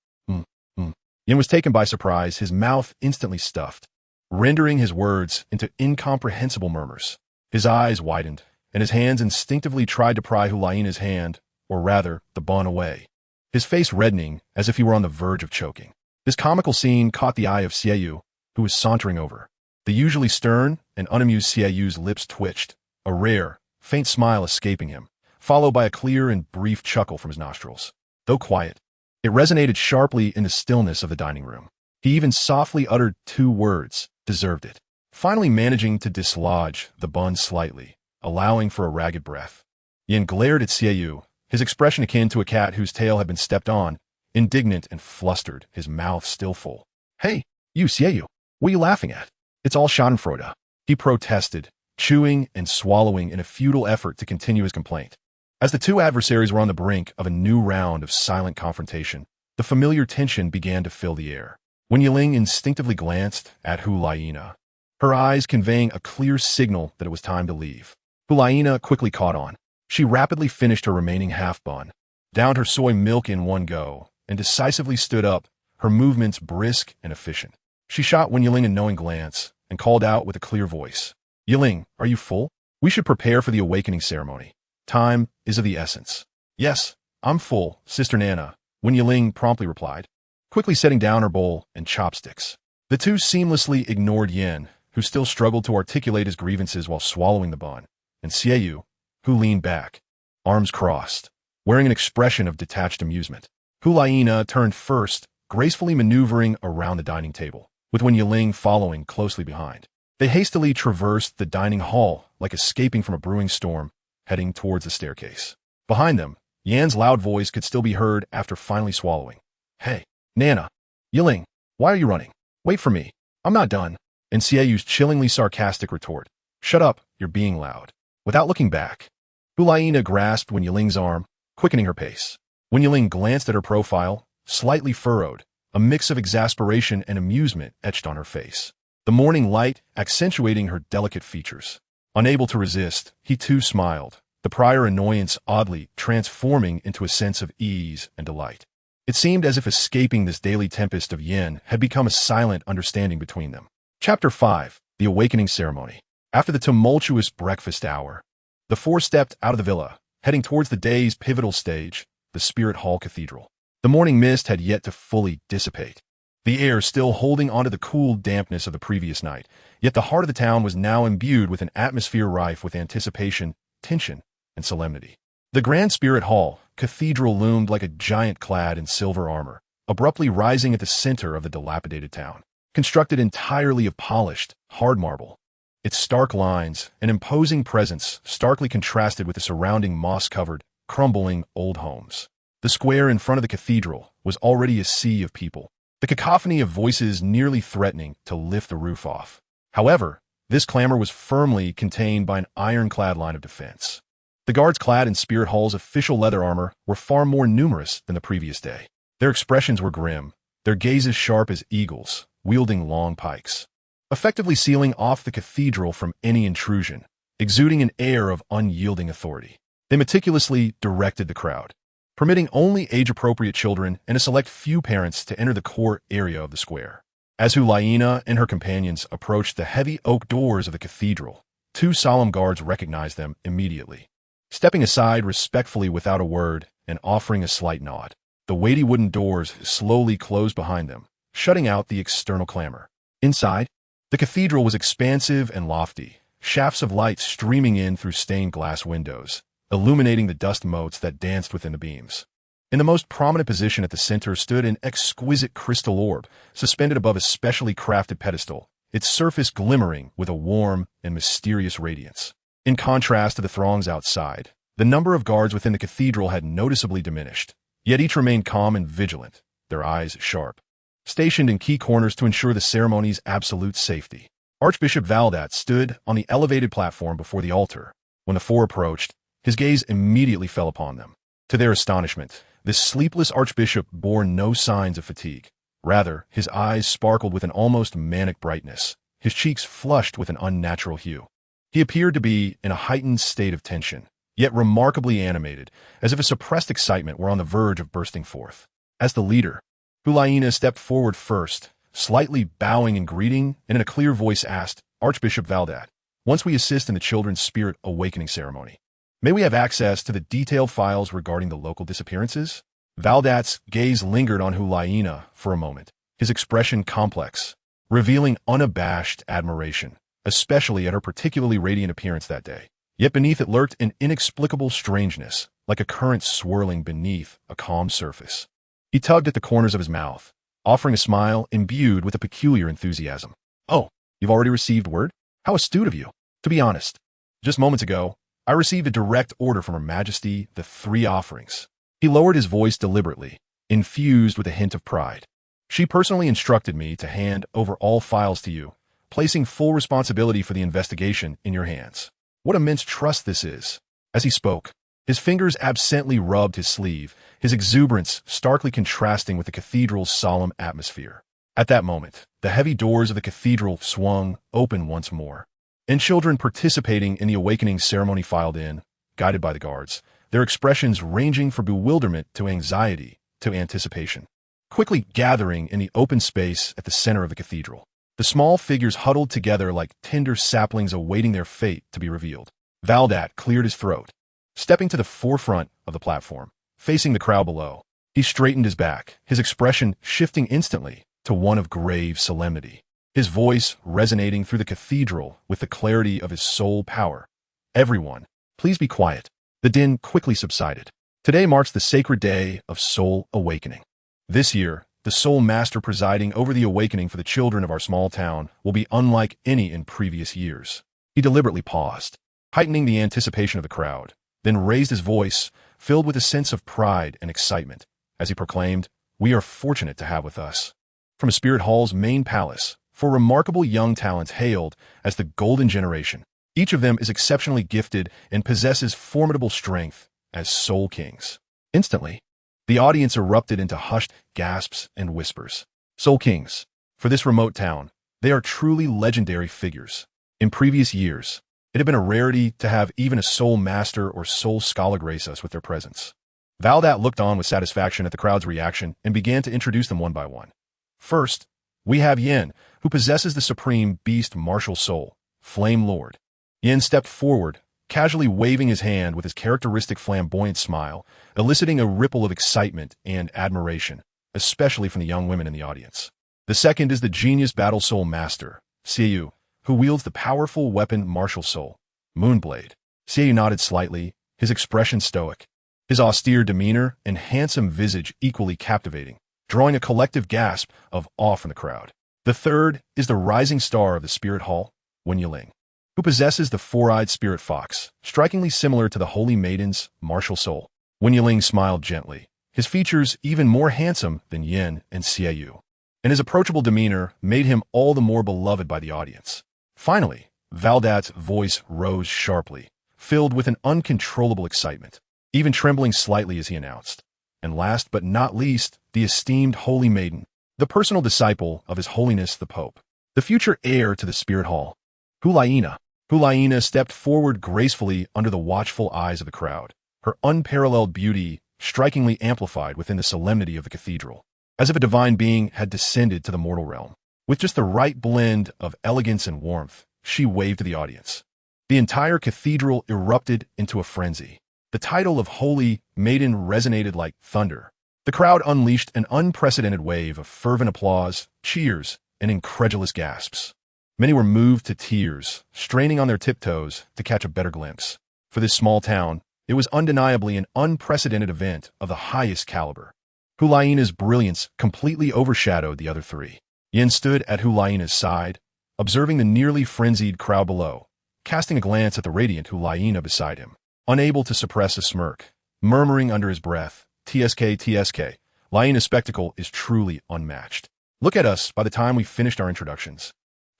Yan was taken by surprise, his mouth instantly stuffed, rendering his words into incomprehensible murmurs. His eyes widened, and his hands instinctively tried to pry Hu Liena's hand, or rather, the bun away, his face reddening as if he were on the verge of choking. This comical scene caught the eye of Xiaoyu, who was sauntering over. The usually stern and unamused Xiaoyu's lips twitched, a rare, faint smile escaping him, followed by a clear and brief chuckle from his nostrils. Though quiet, it resonated sharply in the stillness of the dining room. He even softly uttered 2 words, "Deserved it," finally managing to dislodge the bun slightly, allowing for a ragged breath. Yin glared at Xiaoyu, his expression akin to a cat whose tail had been stepped on, indignant and flustered, his mouth still full. "Hey, you Xiaoyu, what are you laughing at? It's all schadenfreude," he protested, chewing and swallowing in a futile effort to continue his complaint. As the 2 adversaries were on the brink of a new round of silent confrontation, the familiar tension began to fill the air. When Yiling instinctively glanced at Hu Liena, her eyes conveying a clear signal that it was time to leave. Hu Liena quickly caught on. She rapidly finished her remaining half-bun, downed her soy milk in one go, and decisively stood up, her movements brisk and efficient. She shot Wen Yiling a knowing glance and called out with a clear voice, "Yiling, are you full? We should prepare for the awakening ceremony. Time is of the essence." "Yes, I'm full, Sister Nana," Wen Yiling promptly replied, quickly setting down her bowl and chopsticks. The 2 seamlessly ignored Yin, who still struggled to articulate his grievances while swallowing the bun, and Xiaoyu, who leaned back, arms crossed, wearing an expression of detached amusement. Hu Liena turned first, gracefully maneuvering around the dining table, with Wen Yiling following closely behind. They hastily traversed the dining hall like escaping from a brewing storm, heading towards the staircase. Behind them, Yan's loud voice could still be heard after finally swallowing. "Hey, Nana, Yiling, why are you running? Wait for me. I'm not done." And Xiaoyu's chillingly sarcastic retort, "Shut up, you're being loud." Without looking back, Hu Liena grasped Wen Yiling's arm, quickening her pace. Wen Yiling glanced at her profile, slightly furrowed, a mix of exasperation and amusement etched on her face, the morning light accentuating her delicate features. Unable to resist, he too smiled, the prior annoyance oddly transforming into a sense of ease and delight. It seemed as if escaping this daily tempest of yin had become a silent understanding between them. Chapter 5. The Awakening Ceremony. After the tumultuous breakfast hour, the 4 stepped out of the villa, heading towards the day's pivotal stage, the Spirit Hall Cathedral. The morning mist had yet to fully dissipate, the air still holding onto the cool dampness of the previous night, yet the heart of the town was now imbued with an atmosphere rife with anticipation, tension, and solemnity. The Grand Spirit Hall Cathedral loomed like a giant clad in silver armor, abruptly rising at the center of the dilapidated town. Constructed entirely of polished, hard marble, its stark lines and imposing presence starkly contrasted with the surrounding moss-covered, crumbling old homes. The square in front of the cathedral was already a sea of people, the cacophony of voices nearly threatening to lift the roof off. However, this clamor was firmly contained by an ironclad line of defense. The guards clad in Spirit Hall's official leather armor were far more numerous than the previous day. Their expressions were grim, their gazes sharp as eagles, wielding long pikes, effectively sealing off the cathedral from any intrusion, exuding an air of unyielding authority. They meticulously directed the crowd, permitting only age-appropriate children and a select few parents to enter the core area of the square. As Hu Liena and her companions approached the heavy oak doors of the cathedral, 2 solemn guards recognized them immediately. Stepping aside respectfully without a word and offering a slight nod, the weighty wooden doors slowly closed behind them, shutting out the external clamor. Inside, the cathedral was expansive and lofty, shafts of light streaming in through stained glass windows, illuminating the dust motes that danced within the beams. In the most prominent position at the center stood an exquisite crystal orb, suspended above a specially crafted pedestal, its surface glimmering with a warm and mysterious radiance. In contrast to the throngs outside, the number of guards within the cathedral had noticeably diminished, yet each remained calm and vigilant, their eyes sharp, stationed in key corners to ensure the ceremony's absolute safety. Archbishop Valdat stood on the elevated platform before the altar. When the 4 approached, his gaze immediately fell upon them. To their astonishment, this sleepless archbishop bore no signs of fatigue. Rather, his eyes sparkled with an almost manic brightness, his cheeks flushed with an unnatural hue. He appeared to be in a heightened state of tension, yet remarkably animated, as if a suppressed excitement were on the verge of bursting forth. As the leader, Hu Liena stepped forward first, slightly bowing in greeting, and in a clear voice asked, "Archbishop Valdat, once we assist in the children's spirit awakening ceremony, may we have access to the detailed files regarding the local disappearances?" Valdat's gaze lingered on Hu Liena for a moment, his expression complex, revealing unabashed admiration, especially at her particularly radiant appearance that day. Yet beneath it lurked an inexplicable strangeness, like a current swirling beneath a calm surface. He tugged at the corners of his mouth, offering a smile imbued with a peculiar enthusiasm. "Oh, you've already received word? How astute of you. To be honest, just moments ago, I received a direct order from Her Majesty, the Three Offerings." He lowered his voice deliberately, infused with a hint of pride. "She personally instructed me to hand over all files to you, placing full responsibility for the investigation in your hands. What immense trust this is." As he spoke, his fingers absently rubbed his sleeve, his exuberance starkly contrasting with the cathedral's solemn atmosphere. At that moment, the heavy doors of the cathedral swung open once more, and children participating in the awakening ceremony filed in, guided by the guards, their expressions ranging from bewilderment to anxiety to anticipation. Quickly gathering in the open space at the center of the cathedral, the small figures huddled together like tender saplings awaiting their fate to be revealed. Valdat cleared his throat. Stepping to the forefront of the platform, facing the crowd below, he straightened his back, his expression shifting instantly to one of grave solemnity, his voice resonating through the cathedral with the clarity of his soul power. "Everyone, please be quiet." The din quickly subsided. Today marks the sacred day of soul awakening. This year, the soul master presiding over the awakening for the children of our small town will be unlike any in previous years. He deliberately paused, heightening the anticipation of the crowd, then raised his voice, filled with a sense of pride and excitement, as he proclaimed, "We are fortunate to have with us, from Spirit Hall's main palace, four remarkable young talents hailed as the Golden Generation. Each of them is exceptionally gifted and possesses formidable strength as Soul Kings." Instantly, the audience erupted into hushed gasps and whispers. Soul Kings. For this remote town, they are truly legendary figures. In previous years, it had been a rarity to have even a soul master or soul scholar grace us with their presence. Valdat looked on with satisfaction at the crowd's reaction and began to introduce them one by one. First, we have Yen, who possesses the supreme beast martial soul, Flame Lord. Yen stepped forward, casually waving his hand with his characteristic flamboyant smile, eliciting a ripple of excitement and admiration, especially from the young women in the audience. The second is the genius battle soul master, Xiaoyu, who wields the powerful weapon martial soul, Moonblade. Xiaoyu nodded slightly, his expression stoic, his austere demeanor and handsome visage equally captivating, drawing a collective gasp of awe from the crowd. The third is the rising star of the Spirit Hall, Wen Yiling, who possesses the four-eyed spirit fox, strikingly similar to the Holy Maiden's martial soul. Wen Yiling smiled gently, his features even more handsome than Yen and Xiaoyu, and his approachable demeanor made him all the more beloved by the audience. Finally, Valdat's voice rose sharply, filled with an uncontrollable excitement, even trembling slightly as he announced, and last but not least, the esteemed Holy Maiden, the personal disciple of His Holiness the Pope, the future heir to the Spirit Hall, Hu Liena. Hu Liena stepped forward gracefully under the watchful eyes of the crowd, her unparalleled beauty strikingly amplified within the solemnity of the cathedral, as if a divine being had descended to the mortal realm. With just the right blend of elegance and warmth, she waved to the audience. The entire cathedral erupted into a frenzy. The title of Holy Maiden resonated like thunder. The crowd unleashed an unprecedented wave of fervent applause, cheers, and incredulous gasps. Many were moved to tears, straining on their tiptoes to catch a better glimpse. For this small town, it was undeniably an unprecedented event of the highest caliber. Hu Liena's brilliance completely overshadowed the other three. Yen stood at Hu Liena's side, observing the nearly frenzied crowd below, casting a glance at the radiant Hu Liena beside him, unable to suppress a smirk, murmuring under his breath, "TSK, TSK, Liena's spectacle is truly unmatched. Look at us by the time we finished our introductions."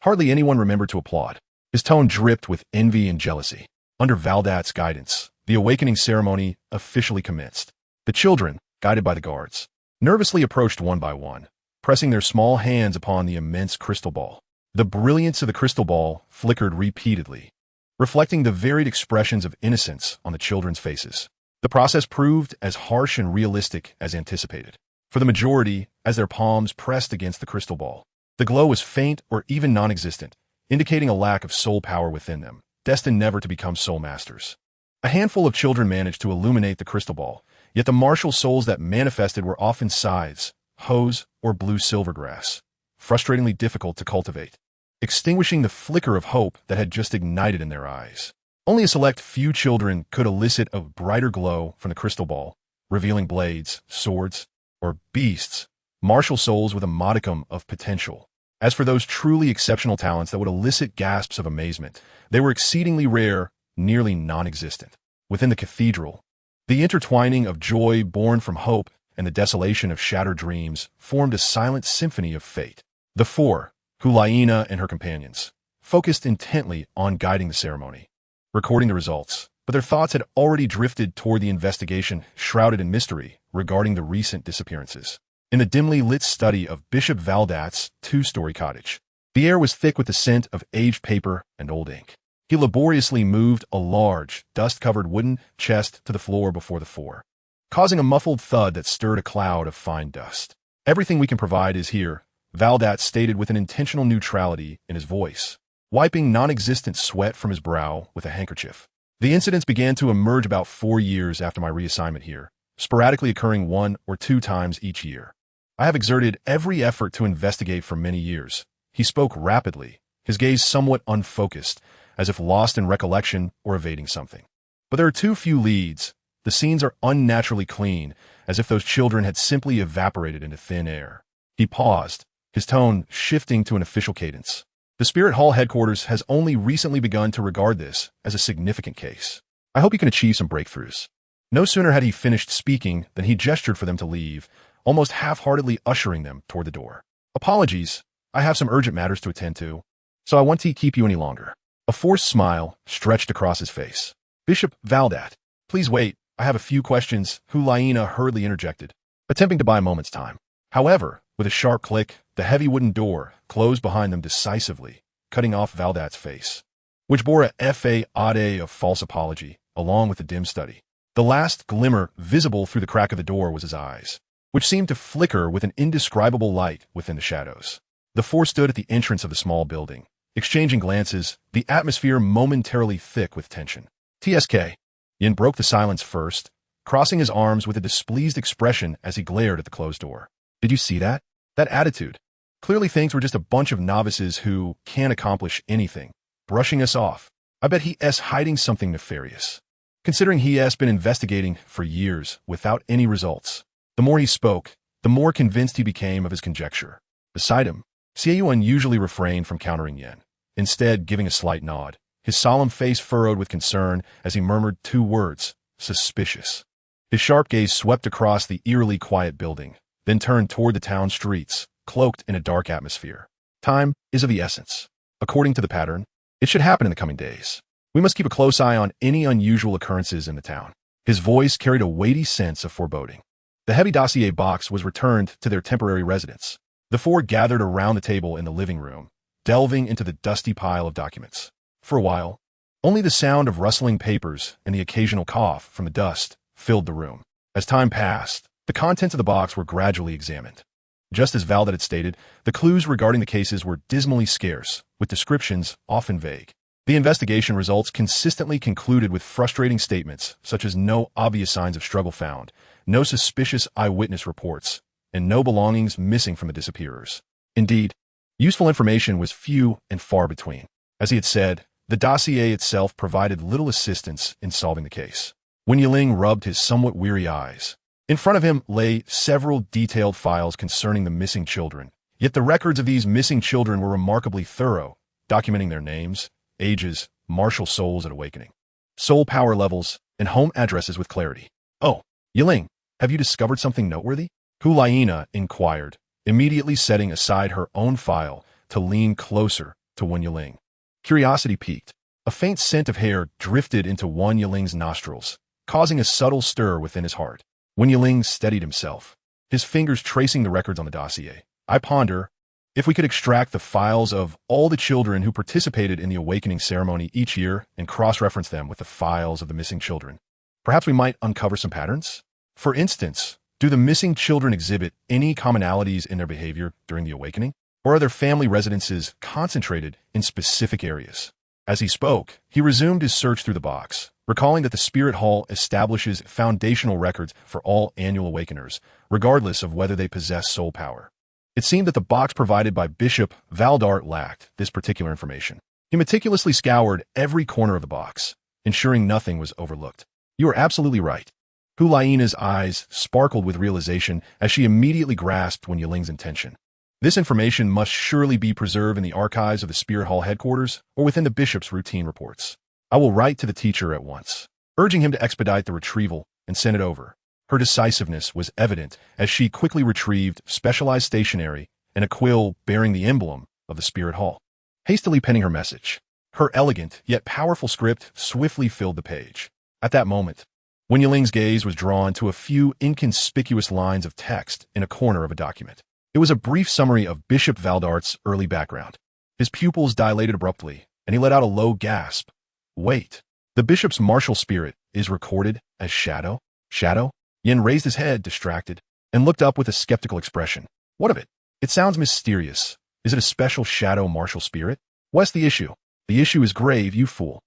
Hardly anyone remembered to applaud. His tone dripped with envy and jealousy. Under Valdat's guidance, the awakening ceremony officially commenced. The children, guided by the guards, nervously approached one by one, pressing their small hands upon the immense crystal ball. The brilliance of the crystal ball flickered repeatedly, reflecting the varied expressions of innocence on the children's faces. The process proved as harsh and realistic as anticipated. For the majority, as their palms pressed against the crystal ball, the glow was faint or even non-existent, indicating a lack of soul power within them, destined never to become soul masters. A handful of children managed to illuminate the crystal ball, yet the martial souls that manifested were often scythes, hoes, or blue silvergrass, frustratingly difficult to cultivate, extinguishing the flicker of hope that had just ignited in their eyes. Only a select few children could elicit a brighter glow from the crystal ball, revealing blades, swords, or beasts, martial souls with a modicum of potential. As for those truly exceptional talents that would elicit gasps of amazement, they were exceedingly rare, nearly non-existent. Within the cathedral, the intertwining of joy born from hope and the desolation of shattered dreams formed a silent symphony of fate. The four, Hu Liena and her companions, focused intently on guiding the ceremony, recording the results, but their thoughts had already drifted toward the investigation shrouded in mystery regarding the recent disappearances. In the dimly lit study of Bishop Valdat's two-story cottage, the air was thick with the scent of aged paper and old ink. He laboriously moved a large, dust-covered wooden chest to the floor before the four, causing a muffled thud that stirred a cloud of fine dust. "Everything we can provide is here," Valdat stated with an intentional neutrality in his voice, wiping non-existent sweat from his brow with a handkerchief. "The incidents began to emerge about 4 years after my reassignment here, sporadically occurring 1 or 2 times each year. I have exerted every effort to investigate for many years." He spoke rapidly, his gaze somewhat unfocused, as if lost in recollection or evading something. "But there are too few leads. The scenes are unnaturally clean, as if those children had simply evaporated into thin air." He paused, his tone shifting to an official cadence. "The Spirit Hall headquarters has only recently begun to regard this as a significant case. I hope you can achieve some breakthroughs." No sooner had he finished speaking than he gestured for them to leave, almost half-heartedly ushering them toward the door. "Apologies, I have some urgent matters to attend to, so I won't keep you any longer." A forced smile stretched across his face. "Bishop Valdat, please wait, I have a few questions," Hu Liena hurriedly interjected, attempting to buy a moment's time. However, with a sharp click, the heavy wooden door closed behind them decisively, cutting off Valdat's face, which bore a fade of false apology, along with the dim study. The last glimmer visible through the crack of the door was his eyes, which seemed to flicker with an indescribable light within the shadows. The four stood at the entrance of the small building, exchanging glances, the atmosphere momentarily thick with tension. "TSK." Yin broke the silence first, crossing his arms with a displeased expression as he glared at the closed door. "Did you see that? That attitude. Clearly thinks we're just a bunch of novices who can't accomplish anything, brushing us off. I bet he's hiding something nefarious, considering he's been investigating for years without any results." The more he spoke, the more convinced he became of his conjecture. Beside him, Xieyuan unusually refrained from countering Yin, instead giving a slight nod, his solemn face furrowed with concern as he murmured 2 words, "Suspicious." His sharp gaze swept across the eerily quiet building, then turned toward the town streets, cloaked in a dark atmosphere. "Time is of the essence. According to the pattern, it should happen in the coming days. We must keep a close eye on any unusual occurrences in the town." His voice carried a weighty sense of foreboding. The heavy dossier box was returned to their temporary residence. The four gathered around the table in the living room, delving into the dusty pile of documents. For a while, only the sound of rustling papers and the occasional cough from the dust filled the room. As time passed, the contents of the box were gradually examined. Just as Valdat had stated, the clues regarding the cases were dismally scarce, with descriptions often vague. The investigation results consistently concluded with frustrating statements such as no obvious signs of struggle found, no suspicious eyewitness reports, and no belongings missing from the disappearers. Indeed, useful information was few and far between. As he had said, the dossier itself provided little assistance in solving the case. Wen Yiling rubbed his somewhat weary eyes. In front of him lay several detailed files concerning the missing children, yet the records of these missing children were remarkably thorough, documenting their names, ages, martial souls at awakening, soul power levels, and home addresses with clarity. "Oh, Yiling, have you discovered something noteworthy?" Hu Liena inquired, immediately setting aside her own file to lean closer to Wen Yiling. Curiosity piqued. A faint scent of hair drifted into Wen Yiling's nostrils, causing a subtle stir within his heart. Wen Yiling steadied himself, his fingers tracing the records on the dossier. "I ponder, if we could extract the files of all the children who participated in the awakening ceremony each year and cross-reference them with the files of the missing children, perhaps we might uncover some patterns. For instance, do the missing children exhibit any commonalities in their behavior during the awakening? Or are their family residences concentrated in specific areas?" As he spoke, he resumed his search through the box, recalling that the Spirit Hall establishes foundational records for all annual awakeners, regardless of whether they possess soul power. It seemed that the box provided by Bishop Valdat lacked this particular information. He meticulously scoured every corner of the box, ensuring nothing was overlooked. You are absolutely right. Hu Liena's eyes sparkled with realization as she immediately grasped Wen Yiling's intention. This information must surely be preserved in the archives of the Spirit Hall headquarters or within the bishop's routine reports. I will write to the teacher at once, urging him to expedite the retrieval and send it over. Her decisiveness was evident as she quickly retrieved specialized stationery and a quill bearing the emblem of the Spirit Hall. Hastily penning her message, her elegant yet powerful script swiftly filled the page. At that moment, Wen Yiling's gaze was drawn to a few inconspicuous lines of text in a corner of a document. It was a brief summary of Bishop Valdart's early background. His pupils dilated abruptly, and he let out a low gasp. Wait, the bishop's martial spirit is recorded as Shadow? Shadow? Yin raised his head, distracted, and looked up with a skeptical expression. What of it? It sounds mysterious. Is it a special shadow martial spirit? What's the issue? The issue is grave, you fool.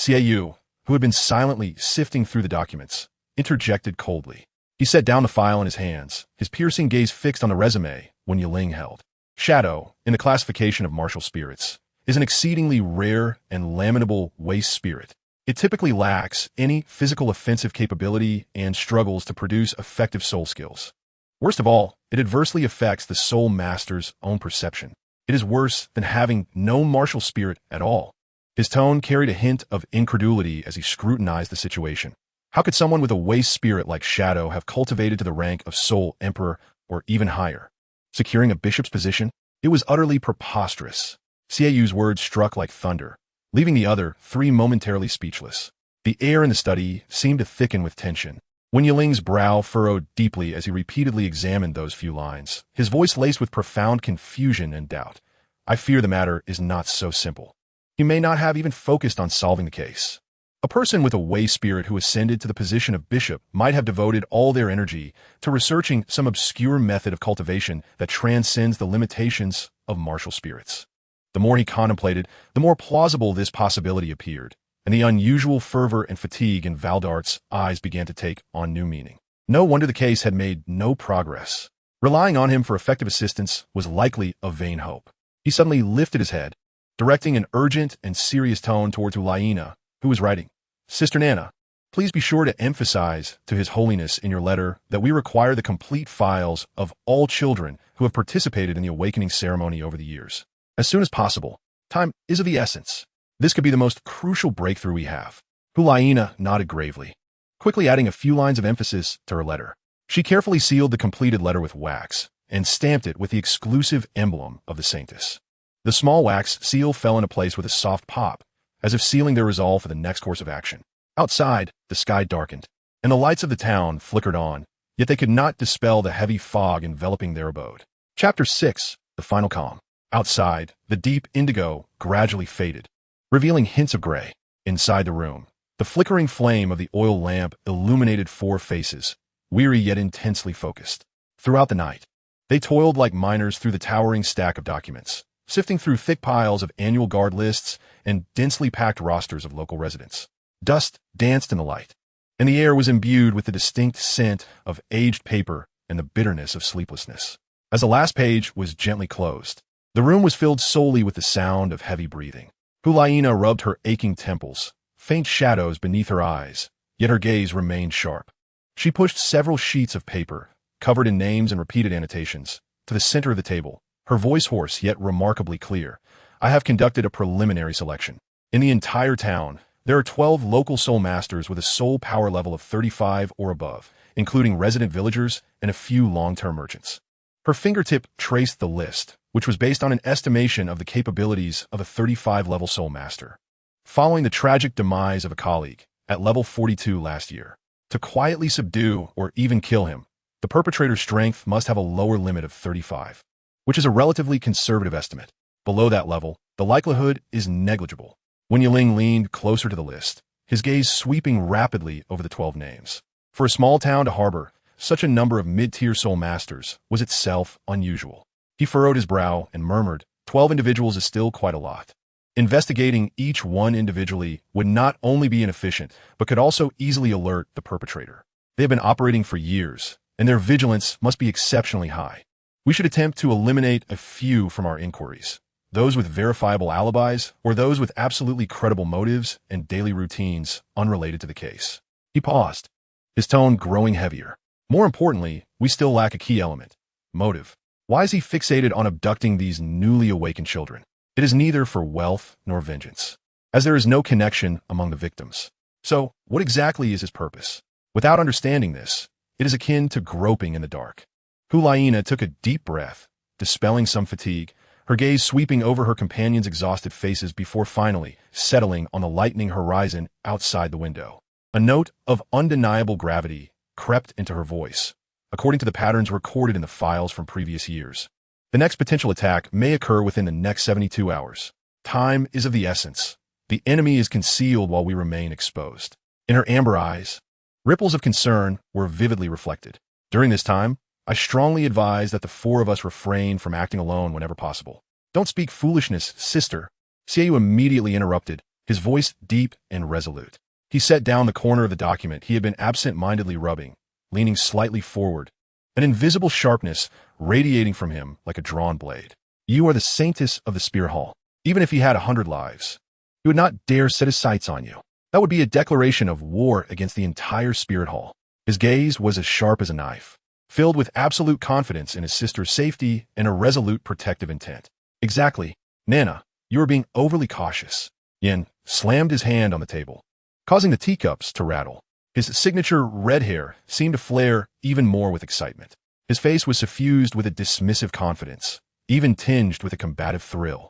Yu, who had been silently sifting through the documents, interjected coldly. He set down the file in his hands, his piercing gaze fixed on the resume Wen Yiling held. Shadow, in the classification of martial spirits, is an exceedingly rare and lamentable waste spirit. It typically lacks any physical offensive capability and struggles to produce effective soul skills. Worst of all, it adversely affects the soul master's own perception. It is worse than having no martial spirit at all. His tone carried a hint of incredulity as he scrutinized the situation. How could someone with a waste spirit like Shadow have cultivated to the rank of Soul Emperor or even higher? Securing a bishop's position? It was utterly preposterous. Yu's words struck like thunder, leaving the other three momentarily speechless. The air in the study seemed to thicken with tension. Wen Yiling's brow furrowed deeply as he repeatedly examined those few lines, his voice laced with profound confusion and doubt. I fear the matter is not so simple. He may not have even focused on solving the case. A person with a way spirit who ascended to the position of bishop might have devoted all their energy to researching some obscure method of cultivation that transcends the limitations of martial spirits. The more he contemplated, the more plausible this possibility appeared, and the unusual fervor and fatigue in Valdart's eyes began to take on new meaning. No wonder the case had made no progress. Relying on him for effective assistance was likely a vain hope. He suddenly lifted his head, directing an urgent and serious tone towards Hu Liena, who was writing. Sister Nana, please be sure to emphasize to His Holiness in your letter that we require the complete files of all children who have participated in the awakening ceremony over the years. As soon as possible. Time is of the essence. This could be the most crucial breakthrough we have. Hu Liena nodded gravely, quickly adding a few lines of emphasis to her letter. She carefully sealed the completed letter with wax and stamped it with the exclusive emblem of the Saintess. The small wax seal fell into place with a soft pop, as if sealing their resolve for the next course of action. Outside, the sky darkened, and the lights of the town flickered on, yet they could not dispel the heavy fog enveloping their abode. Chapter 6, The Final Calm. Outside, the deep indigo gradually faded, revealing hints of gray. Inside the room, the flickering flame of the oil lamp illuminated four faces, weary yet intensely focused. Throughout the night, they toiled like miners through the towering stack of documents, sifting through thick piles of annual guard lists and densely packed rosters of local residents. Dust danced in the light, and the air was imbued with the distinct scent of aged paper and the bitterness of sleeplessness. As the last page was gently closed, the room was filled solely with the sound of heavy breathing. Hu Liena rubbed her aching temples, faint shadows beneath her eyes, yet her gaze remained sharp. She pushed several sheets of paper, covered in names and repeated annotations, to the center of the table, her voice hoarse yet remarkably clear. I have conducted a preliminary selection. In the entire town, there are 12 local soul masters with a soul power level of 35 or above, including resident villagers and a few long-term merchants. Her fingertip traced the list, which was based on an estimation of the capabilities of a 35-level soul master. Following the tragic demise of a colleague at level 42 last year, to quietly subdue or even kill him, the perpetrator's strength must have a lower limit of 35, which is a relatively conservative estimate. Below that level, the likelihood is negligible. Wen Yiling leaned closer to the list, his gaze sweeping rapidly over the 12 names. For a small town to harbor such a number of mid-tier soul masters was itself unusual. He furrowed his brow and murmured, 12 individuals is still quite a lot. Investigating each one individually would not only be inefficient, but could also easily alert the perpetrator. They have been operating for years, and their vigilance must be exceptionally high. We should attempt to eliminate a few from our inquiries. Those with verifiable alibis, or those with absolutely credible motives and daily routines unrelated to the case? He paused, his tone growing heavier. More importantly, we still lack a key element: motive. Why is he fixated on abducting these newly awakened children? It is neither for wealth nor vengeance, as there is no connection among the victims. So, what exactly is his purpose? Without understanding this, it is akin to groping in the dark. Hu Liena took a deep breath, dispelling some fatigue, her gaze sweeping over her companions' exhausted faces before finally settling on the lightening horizon outside the window. A note of undeniable gravity crept into her voice, according to the patterns recorded in the files from previous years. The next potential attack may occur within the next 72 hours. Time is of the essence. The enemy is concealed while we remain exposed. In her amber eyes, ripples of concern were vividly reflected. During this time, I strongly advise that the four of us refrain from acting alone whenever possible. Don't speak foolishness, sister. Xiaoyu immediately interrupted, his voice deep and resolute. He set down the corner of the document he had been absent-mindedly rubbing, leaning slightly forward, an invisible sharpness radiating from him like a drawn blade. You are the saintess of the Spirit Hall. Even if he had 100 lives, he would not dare set his sights on you. That would be a declaration of war against the entire Spirit Hall. His gaze was as sharp as a knife, filled with absolute confidence in his sister's safety and a resolute protective intent. Exactly. Nana, you are being overly cautious. Yin slammed his hand on the table, causing the teacups to rattle. His signature red hair seemed to flare even more with excitement. His face was suffused with a dismissive confidence, even tinged with a combative thrill.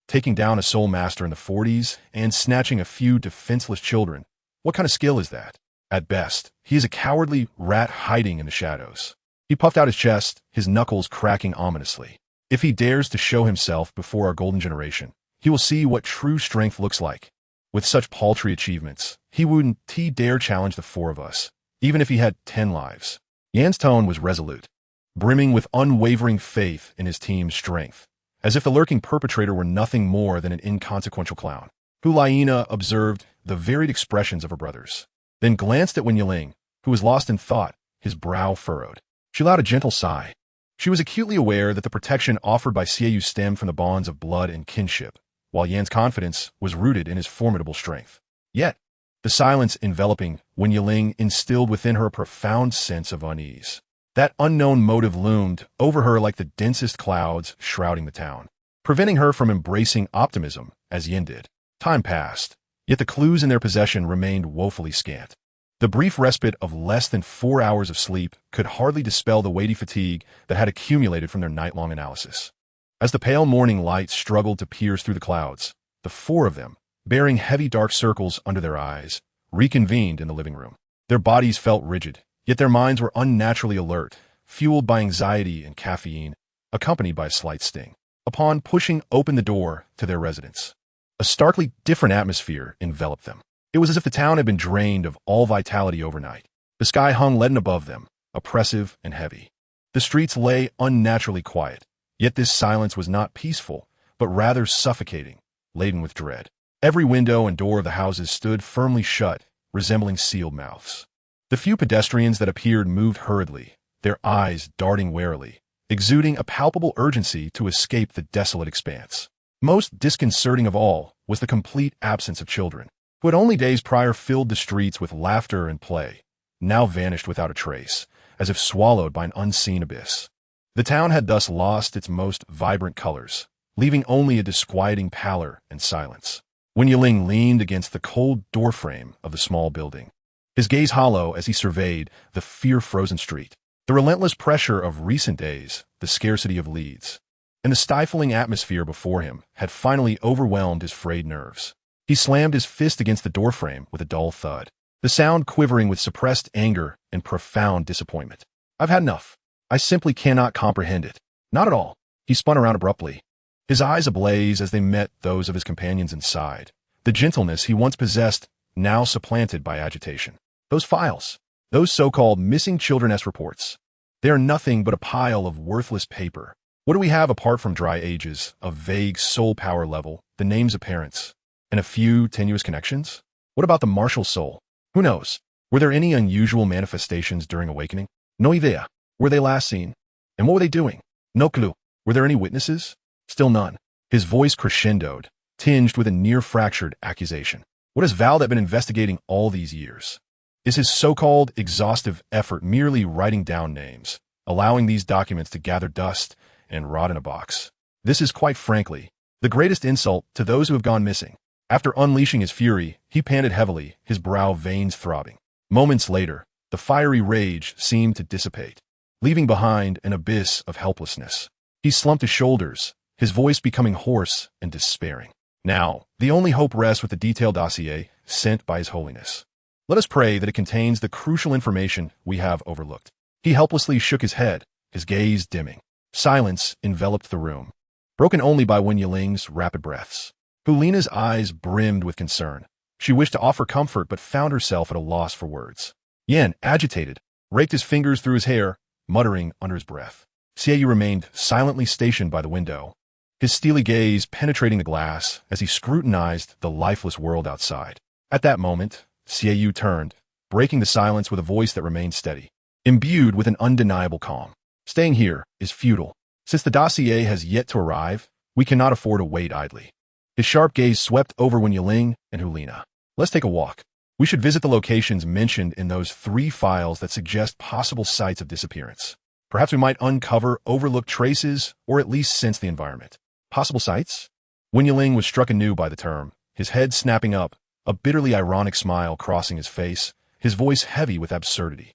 Taking down a soul master in the 40s and snatching a few defenseless children, what kind of skill is that? At best, he is a cowardly rat hiding in the shadows. He puffed out his chest, his knuckles cracking ominously. If he dares to show himself before our golden generation, he will see what true strength looks like. With such paltry achievements, he wouldn't dare challenge the four of us, even if he had 10 lives. Yan's tone was resolute, brimming with unwavering faith in his team's strength, as if the lurking perpetrator were nothing more than an inconsequential clown. Hu Liena observed the varied expressions of her brothers, then glanced at Wen Yiling, who was lost in thought, his brow furrowed. She allowed a gentle sigh. She was acutely aware that the protection offered by Xiaoyu stemmed from the bonds of blood and kinship, while Yan's confidence was rooted in his formidable strength. Yet, the silence enveloping Wen Yiling instilled within her a profound sense of unease. That unknown motive loomed over her like the densest clouds shrouding the town, preventing her from embracing optimism as Yin did. Time passed, yet the clues in their possession remained woefully scant. The brief respite of less than 4 hours of sleep could hardly dispel the weighty fatigue that had accumulated from their night-long analysis. As the pale morning light struggled to pierce through the clouds, the four of them, bearing heavy dark circles under their eyes, reconvened in the living room. Their bodies felt rigid, yet their minds were unnaturally alert, fueled by anxiety and caffeine, accompanied by a slight sting. Upon pushing open the door to their residence, a starkly different atmosphere enveloped them. It was as if the town had been drained of all vitality overnight. The sky hung leaden above them, oppressive and heavy. The streets lay unnaturally quiet, yet this silence was not peaceful, but rather suffocating, laden with dread. Every window and door of the houses stood firmly shut, resembling sealed mouths. The few pedestrians that appeared moved hurriedly, their eyes darting warily, exuding a palpable urgency to escape the desolate expanse. Most disconcerting of all was the complete absence of children, who had only days prior filled the streets with laughter and play, now vanished without a trace, as if swallowed by an unseen abyss. The town had thus lost its most vibrant colors, leaving only a disquieting pallor and silence. Wen Yiling leaned against the cold doorframe of the small building, his gaze hollow as he surveyed the fear-frozen street. The relentless pressure of recent days, the scarcity of leads, and the stifling atmosphere before him had finally overwhelmed his frayed nerves. He slammed his fist against the doorframe with a dull thud, the sound quivering with suppressed anger and profound disappointment. I've had enough. I simply cannot comprehend it. Not at all. He spun around abruptly, his eyes ablaze as they met those of his companions inside. The gentleness he once possessed now supplanted by agitation. Those files, those so-called missing children-esque reports, they are nothing but a pile of worthless paper. What do we have apart from dry ages, a vague soul power level, the names of parents, and a few tenuous connections? What about the martial soul? Who knows? Were there any unusual manifestations during awakening? No idea. Were they last seen? And what were they doing? No clue. Were there any witnesses? Still none. His voice crescendoed, tinged with a near-fractured accusation. What has Val been investigating all these years? Is his so-called exhaustive effort merely writing down names, allowing these documents to gather dust and rot in a box? This is, quite frankly, the greatest insult to those who have gone missing. After unleashing his fury, he panted heavily, his brow veins throbbing. Moments later, the fiery rage seemed to dissipate, leaving behind an abyss of helplessness. He slumped his shoulders, his voice becoming hoarse and despairing. Now, the only hope rests with the detailed dossier sent by His Holiness. Let us pray that it contains the crucial information we have overlooked. He helplessly shook his head, his gaze dimming. Silence enveloped the room, broken only by Wen Yiling's rapid breaths. Hu Liena's eyes brimmed with concern. She wished to offer comfort but found herself at a loss for words. Yan, agitated, raked his fingers through his hair, muttering under his breath. Xiaoyu remained silently stationed by the window, his steely gaze penetrating the glass as he scrutinized the lifeless world outside. At that moment, Xiaoyu turned, breaking the silence with a voice that remained steady, imbued with an undeniable calm. Staying here is futile. Since the dossier has yet to arrive, we cannot afford to wait idly. His sharp gaze swept over Wen Yiling and Hu Liena. Let's take a walk. We should visit the locations mentioned in those 3 files that suggest possible sites of disappearance. Perhaps we might uncover overlooked traces or at least sense the environment. Possible sites? Wen Yiling was struck anew by the term, his head snapping up, a bitterly ironic smile crossing his face, his voice heavy with absurdity.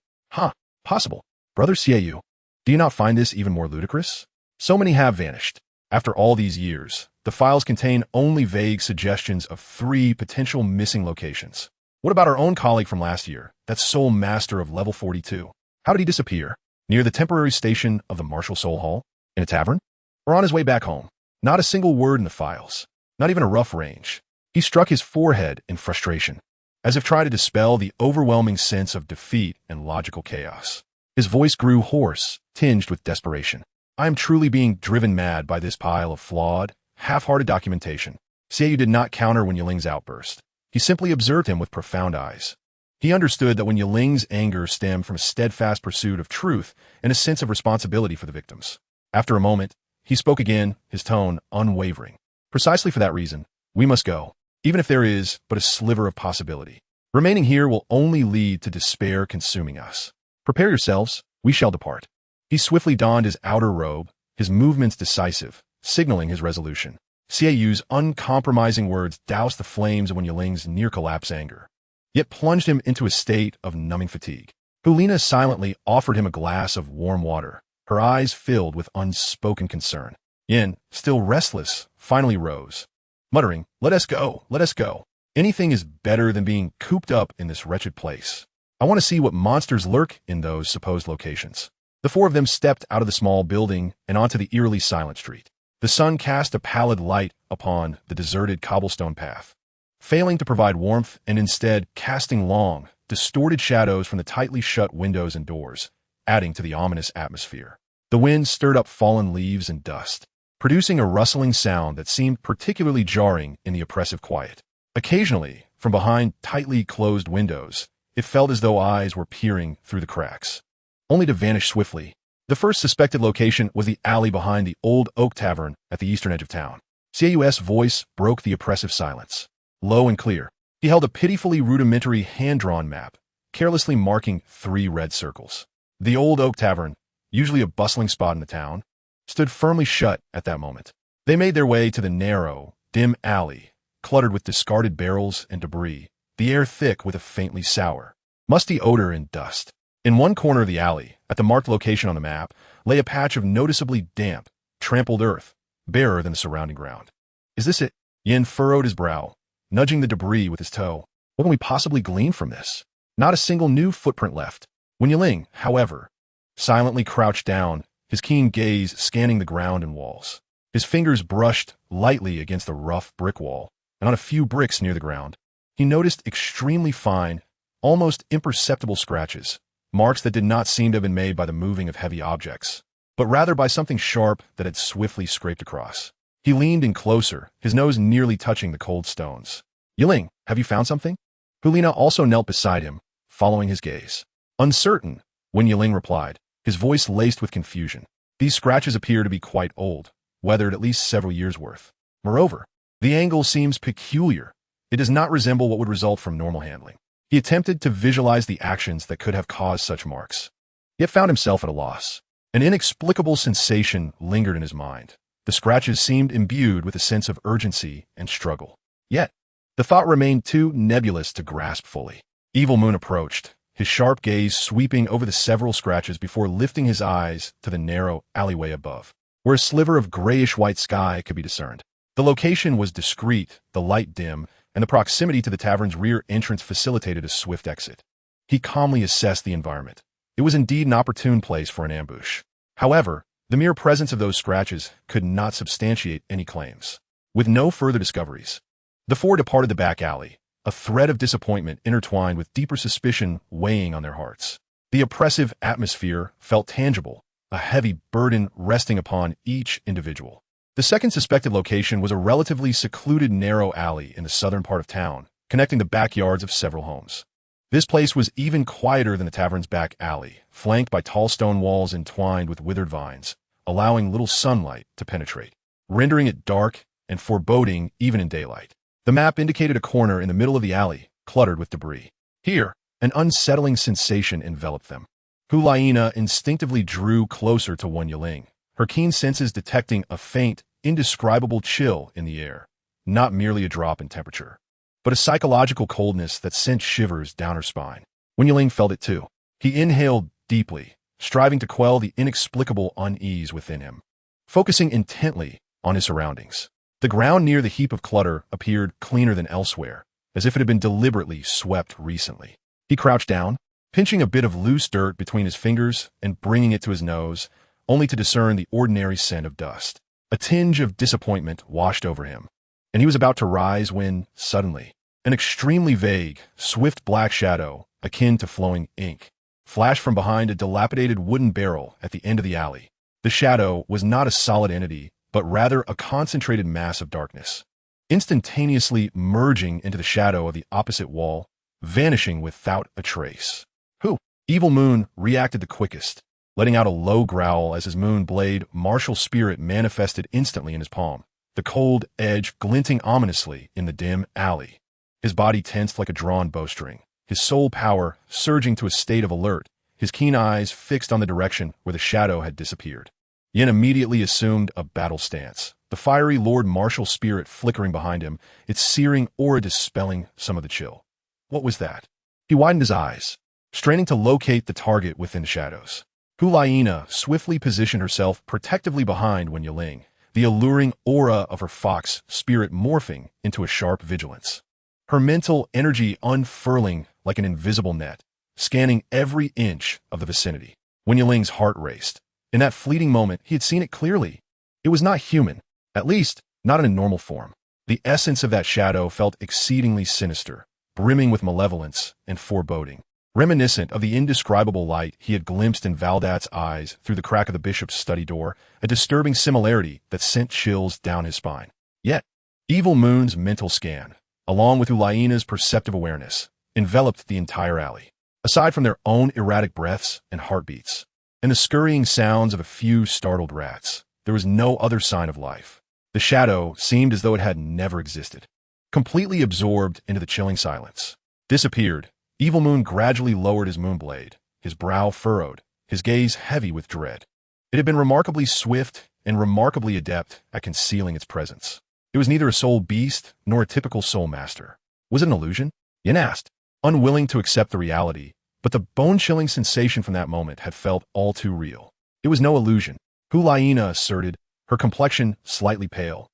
Possible. Brother Xiaoyu, do you not find this even more ludicrous? So many have vanished. After all these years, the files contain only vague suggestions of 3 potential missing locations. What about our own colleague from last year, that sole master of level 42? How did he disappear? Near the temporary station of the Martial Soul Hall? In a tavern? Or on his way back home? Not a single word in the files. Not even a rough range. He struck his forehead in frustration, as if trying to dispel the overwhelming sense of defeat and logical chaos. His voice grew hoarse, tinged with desperation. I am truly being driven mad by this pile of flawed, half-hearted documentation. Xiaoyu did not counter Wen Yiling's outburst. He simply observed him with profound eyes. He understood that Wen Yiling's anger stemmed from a steadfast pursuit of truth and a sense of responsibility for the victims. After a moment, he spoke again, his tone unwavering. Precisely for that reason, we must go, even if there is but a sliver of possibility. Remaining here will only lead to despair consuming us. Prepare yourselves, we shall depart. He swiftly donned his outer robe, his movements decisive, signaling his resolution. Xiaoyu's uncompromising words doused the flames of Wen Yiling's near-collapse anger, yet plunged him into a state of numbing fatigue. Hu Liena silently offered him a glass of warm water, her eyes filled with unspoken concern. Yin, still restless, finally rose, muttering, let us go, let us go. Anything is better than being cooped up in this wretched place. I want to see what monsters lurk in those supposed locations. The 4 of them stepped out of the small building and onto the eerily silent street. The sun cast a pallid light upon the deserted cobblestone path, failing to provide warmth and instead casting long, distorted shadows from the tightly shut windows and doors, adding to the ominous atmosphere. The wind stirred up fallen leaves and dust, producing a rustling sound that seemed particularly jarring in the oppressive quiet. Occasionally, from behind tightly closed windows, it felt as though eyes were peering through the cracks, only to vanish swiftly. The first suspected location was the alley behind the Old Oak Tavern at the eastern edge of town. Xiaoyu's voice broke the oppressive silence. Low and clear, he held a pitifully rudimentary hand-drawn map, carelessly marking 3 red circles. The Old Oak Tavern, usually a bustling spot in the town, stood firmly shut at that moment. They made their way to the narrow, dim alley, cluttered with discarded barrels and debris, the air thick with a faintly sour, musty odor and dust. In one corner of the alley, at the marked location on the map, lay a patch of noticeably damp, trampled earth, barer than the surrounding ground. Is this it? Yin furrowed his brow, nudging the debris with his toe. What can we possibly glean from this? Not a single new footprint left. Wen Yiling, however, silently crouched down, his keen gaze scanning the ground and walls. His fingers brushed lightly against the rough brick wall, and on a few bricks near the ground, he noticed extremely fine, almost imperceptible scratches, marks that did not seem to have been made by the moving of heavy objects, but rather by something sharp that had swiftly scraped across. He leaned in closer, his nose nearly touching the cold stones. Yiling, have you found something? Hu Liena also knelt beside him, following his gaze. Uncertain, Wen Yiling replied, his voice laced with confusion. These scratches appear to be quite old, weathered at least several years' worth. Moreover, the angle seems peculiar. It does not resemble what would result from normal handling. He attempted to visualize the actions that could have caused such marks, yet found himself at a loss. An inexplicable sensation lingered in his mind. The scratches seemed imbued with a sense of urgency and struggle. Yet, the thought remained too nebulous to grasp fully. Evil Moon approached, his sharp gaze sweeping over the several scratches before lifting his eyes to the narrow alleyway above, where a sliver of grayish-white sky could be discerned. The location was discreet, the light dim, and the proximity to the tavern's rear entrance facilitated a swift exit. He calmly assessed the environment. It was indeed an opportune place for an ambush. However, the mere presence of those scratches could not substantiate any claims. With no further discoveries, the four departed the back alley, a thread of disappointment intertwined with deeper suspicion weighing on their hearts. The oppressive atmosphere felt tangible, a heavy burden resting upon each individual. The second suspected location was a relatively secluded narrow alley in the southern part of town, connecting the backyards of several homes. This place was even quieter than the tavern's back alley, flanked by tall stone walls entwined with withered vines, allowing little sunlight to penetrate, rendering it dark and foreboding even in daylight. The map indicated a corner in the middle of the alley, cluttered with debris. Here, an unsettling sensation enveloped them. Hu Liena instinctively drew closer to Wen Yiling, her keen senses detecting a faint, indescribable chill in the air, not merely a drop in temperature, but a psychological coldness that sent shivers down her spine. Wen Yiling felt it too. He inhaled deeply, striving to quell the inexplicable unease within him, focusing intently on his surroundings. The ground near the heap of clutter appeared cleaner than elsewhere, as if it had been deliberately swept recently. He crouched down, pinching a bit of loose dirt between his fingers and bringing it to his nose, only to discern the ordinary scent of dust. A tinge of disappointment washed over him, and he was about to rise when, suddenly, an extremely vague, swift black shadow, akin to flowing ink, flashed from behind a dilapidated wooden barrel at the end of the alley. The shadow was not a solid entity, but rather a concentrated mass of darkness, instantaneously merging into the shadow of the opposite wall, vanishing without a trace. Who? Evil Moon reacted the quickest, letting out a low growl as his moon blade martial spirit manifested instantly in his palm, the cold edge glinting ominously in the dim alley. His body tensed like a drawn bowstring, his soul power surging to a state of alert, his keen eyes fixed on the direction where the shadow had disappeared. Yin immediately assumed a battle stance, the fiery Lord Martial spirit flickering behind him, its searing aura dispelling some of the chill. What was that? He widened his eyes, straining to locate the target within the shadows. Hu Liena swiftly positioned herself protectively behind Wen Yiling, the alluring aura of her fox spirit morphing into a sharp vigilance. Her mental energy unfurling like an invisible net, scanning every inch of the vicinity. Wen Yiling's heart raced. In that fleeting moment, he had seen it clearly. It was not human, at least not in a normal form. The essence of that shadow felt exceedingly sinister, brimming with malevolence and foreboding, reminiscent of the indescribable light he had glimpsed in Valdat's eyes through the crack of the bishop's study door, a disturbing similarity that sent chills down his spine. Yet, Evil Moon's mental scan, along with Hu Liena's perceptive awareness, enveloped the entire alley. Aside from their own erratic breaths and heartbeats, and the scurrying sounds of a few startled rats, there was no other sign of life. The shadow seemed as though it had never existed. Completely absorbed into the chilling silence, disappeared, Evil Moon gradually lowered his moonblade, his brow furrowed, his gaze heavy with dread. It had been remarkably swift and remarkably adept at concealing its presence. It was neither a soul beast nor a typical soul master. Was it an illusion? Yin asked, unwilling to accept the reality, but the bone-chilling sensation from that moment had felt all too real. It was no illusion, Hu Liena asserted, her complexion slightly pale.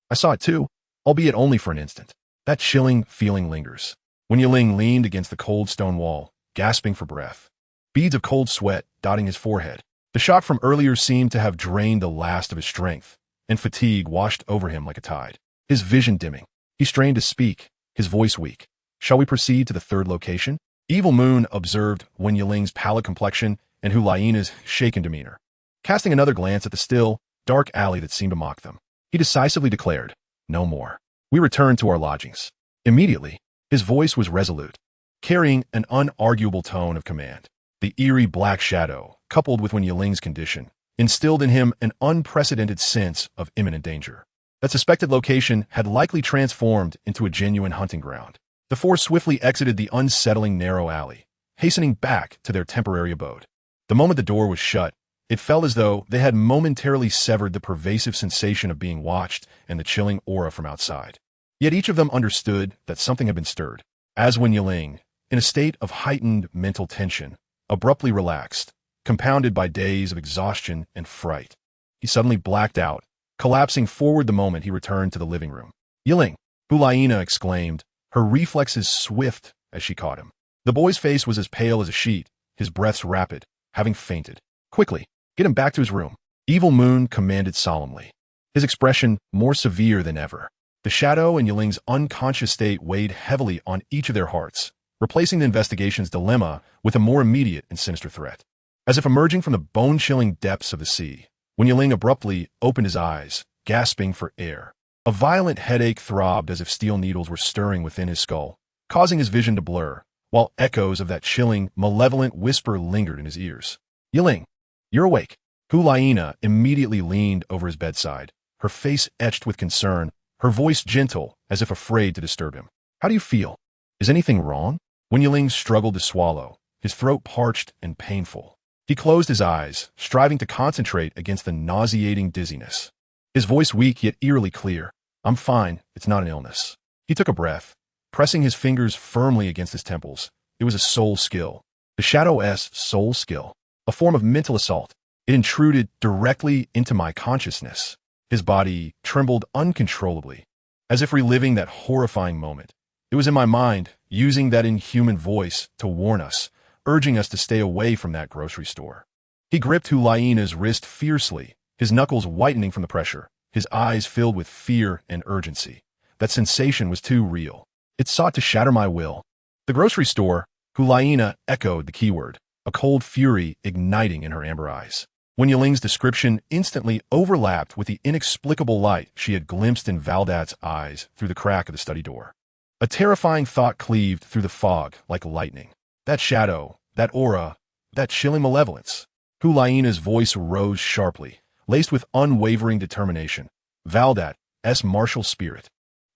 I saw it too, albeit only for an instant. That chilling feeling lingers. Wen Yiling leaned against the cold stone wall, gasping for breath, beads of cold sweat dotting his forehead. The shock from earlier seemed to have drained the last of his strength, and fatigue washed over him like a tide. His vision dimming, he strained to speak, his voice weak. Shall we proceed to the third location? Evil Moon observed Wen Yiling's pallid complexion and Hu Liena's shaken demeanor. Casting another glance at the still, dark alley that seemed to mock them, he decisively declared, no more. We returned to our lodgings. Immediately, his voice was resolute, carrying an unarguable tone of command. The eerie black shadow, coupled with Wen Yiling's condition, instilled in him an unprecedented sense of imminent danger. That suspected location had likely transformed into a genuine hunting ground. The four swiftly exited the unsettling narrow alley, hastening back to their temporary abode. The moment the door was shut, it felt as though they had momentarily severed the pervasive sensation of being watched and the chilling aura from outside. Yet each of them understood that something had been stirred, as when Yiling, in a state of heightened mental tension, abruptly relaxed, compounded by days of exhaustion and fright. He suddenly blacked out, collapsing forward the moment he returned to the living room. Yiling, Hu Liena exclaimed, her reflexes swift as she caught him. The boy's face was as pale as a sheet, his breaths rapid, having fainted. Quickly, get him back to his room, Evil Moon commanded solemnly, his expression more severe than ever. The shadow and Yiling's unconscious state weighed heavily on each of their hearts, replacing the investigation's dilemma with a more immediate and sinister threat. As if emerging from the bone-chilling depths of the sea, when Yiling abruptly opened his eyes, gasping for air, a violent headache throbbed as if steel needles were stirring within his skull, causing his vision to blur, while echoes of that chilling, malevolent whisper lingered in his ears. Yiling, you're awake. Hu Liena immediately leaned over his bedside, her face etched with concern, her voice gentle as if afraid to disturb him. How do you feel? Is anything wrong? When Yiling struggled to swallow, his throat parched and painful. He closed his eyes, striving to concentrate against the nauseating dizziness. His voice weak yet eerily clear. I'm fine, it's not an illness. He took a breath, pressing his fingers firmly against his temples. It was a soul skill. The Shadow's soul skill. A form of mental assault. It intruded directly into my consciousness. His body trembled uncontrollably, as if reliving that horrifying moment. It was in my mind, using that inhuman voice to warn us, urging us to stay away from that grocery store. He gripped Hu Liena's wrist fiercely, his knuckles whitening from the pressure, his eyes filled with fear and urgency. That sensation was too real. It sought to shatter my will. The grocery store, Hu Liena echoed the keyword, a cold fury igniting in her amber eyes. When Yiling's description instantly overlapped with the inexplicable light she had glimpsed in Valdat's eyes through the crack of the study door. A terrifying thought cleaved through the fog like lightning. That shadow, that aura, that chilling malevolence. Hu Liena's voice rose sharply, laced with unwavering determination. Valdat's martial spirit.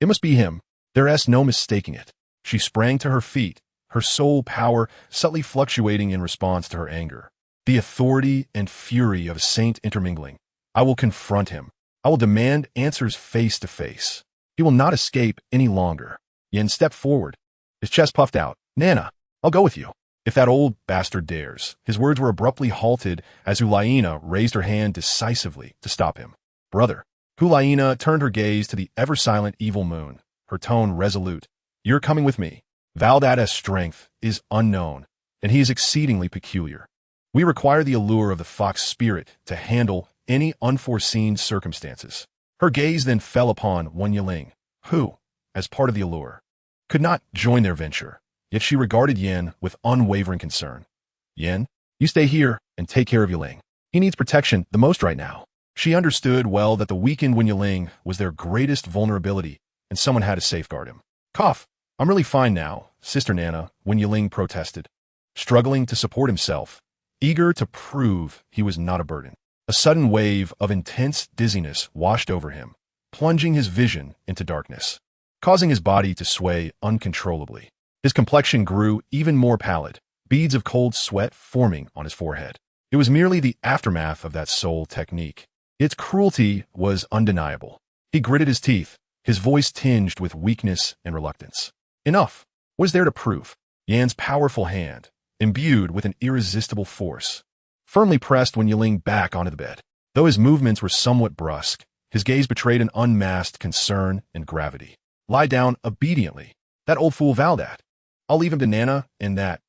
It must be him. There's no mistaking it. She sprang to her feet, her soul power subtly fluctuating in response to her anger. The authority and fury of a saint intermingling. I will confront him. I will demand answers face to face. He will not escape any longer. Yin stepped forward, his chest puffed out. Nana, I'll go with you. If that old bastard dares. His words were abruptly halted as Hu Liena raised her hand decisively to stop him. Brother. Hu Liena turned her gaze to the ever-silent Evil Moon, her tone resolute. You're coming with me. Valdat's strength is unknown, and he is exceedingly peculiar. We require the allure of the fox spirit to handle any unforeseen circumstances. Her gaze then fell upon one Yiling, who, as part of the allure, could not join their venture, yet she regarded Yin with unwavering concern. Yin, you stay here and take care of Yiling. He needs protection the most right now. She understood well that the weakened Wen Yiling was their greatest vulnerability, and someone had to safeguard him. Cough. I'm really fine now, Sister Nana, Wen Yiling protested, struggling to support himself, eager to prove he was not a burden. A sudden wave of intense dizziness washed over him, plunging his vision into darkness, causing his body to sway uncontrollably. His complexion grew even more pallid, beads of cold sweat forming on his forehead. It was merely the aftermath of that soul technique. Its cruelty was undeniable. He gritted his teeth, his voice tinged with weakness and reluctance. Enough. What is there to prove? Yan's powerful hand, imbued with an irresistible force, firmly pressed Wen Yiling back onto the bed. Though his movements were somewhat brusque, his gaze betrayed an unmasked concern and gravity. Lie down obediently. That old fool Valdat. I'll leave him to Nana and that,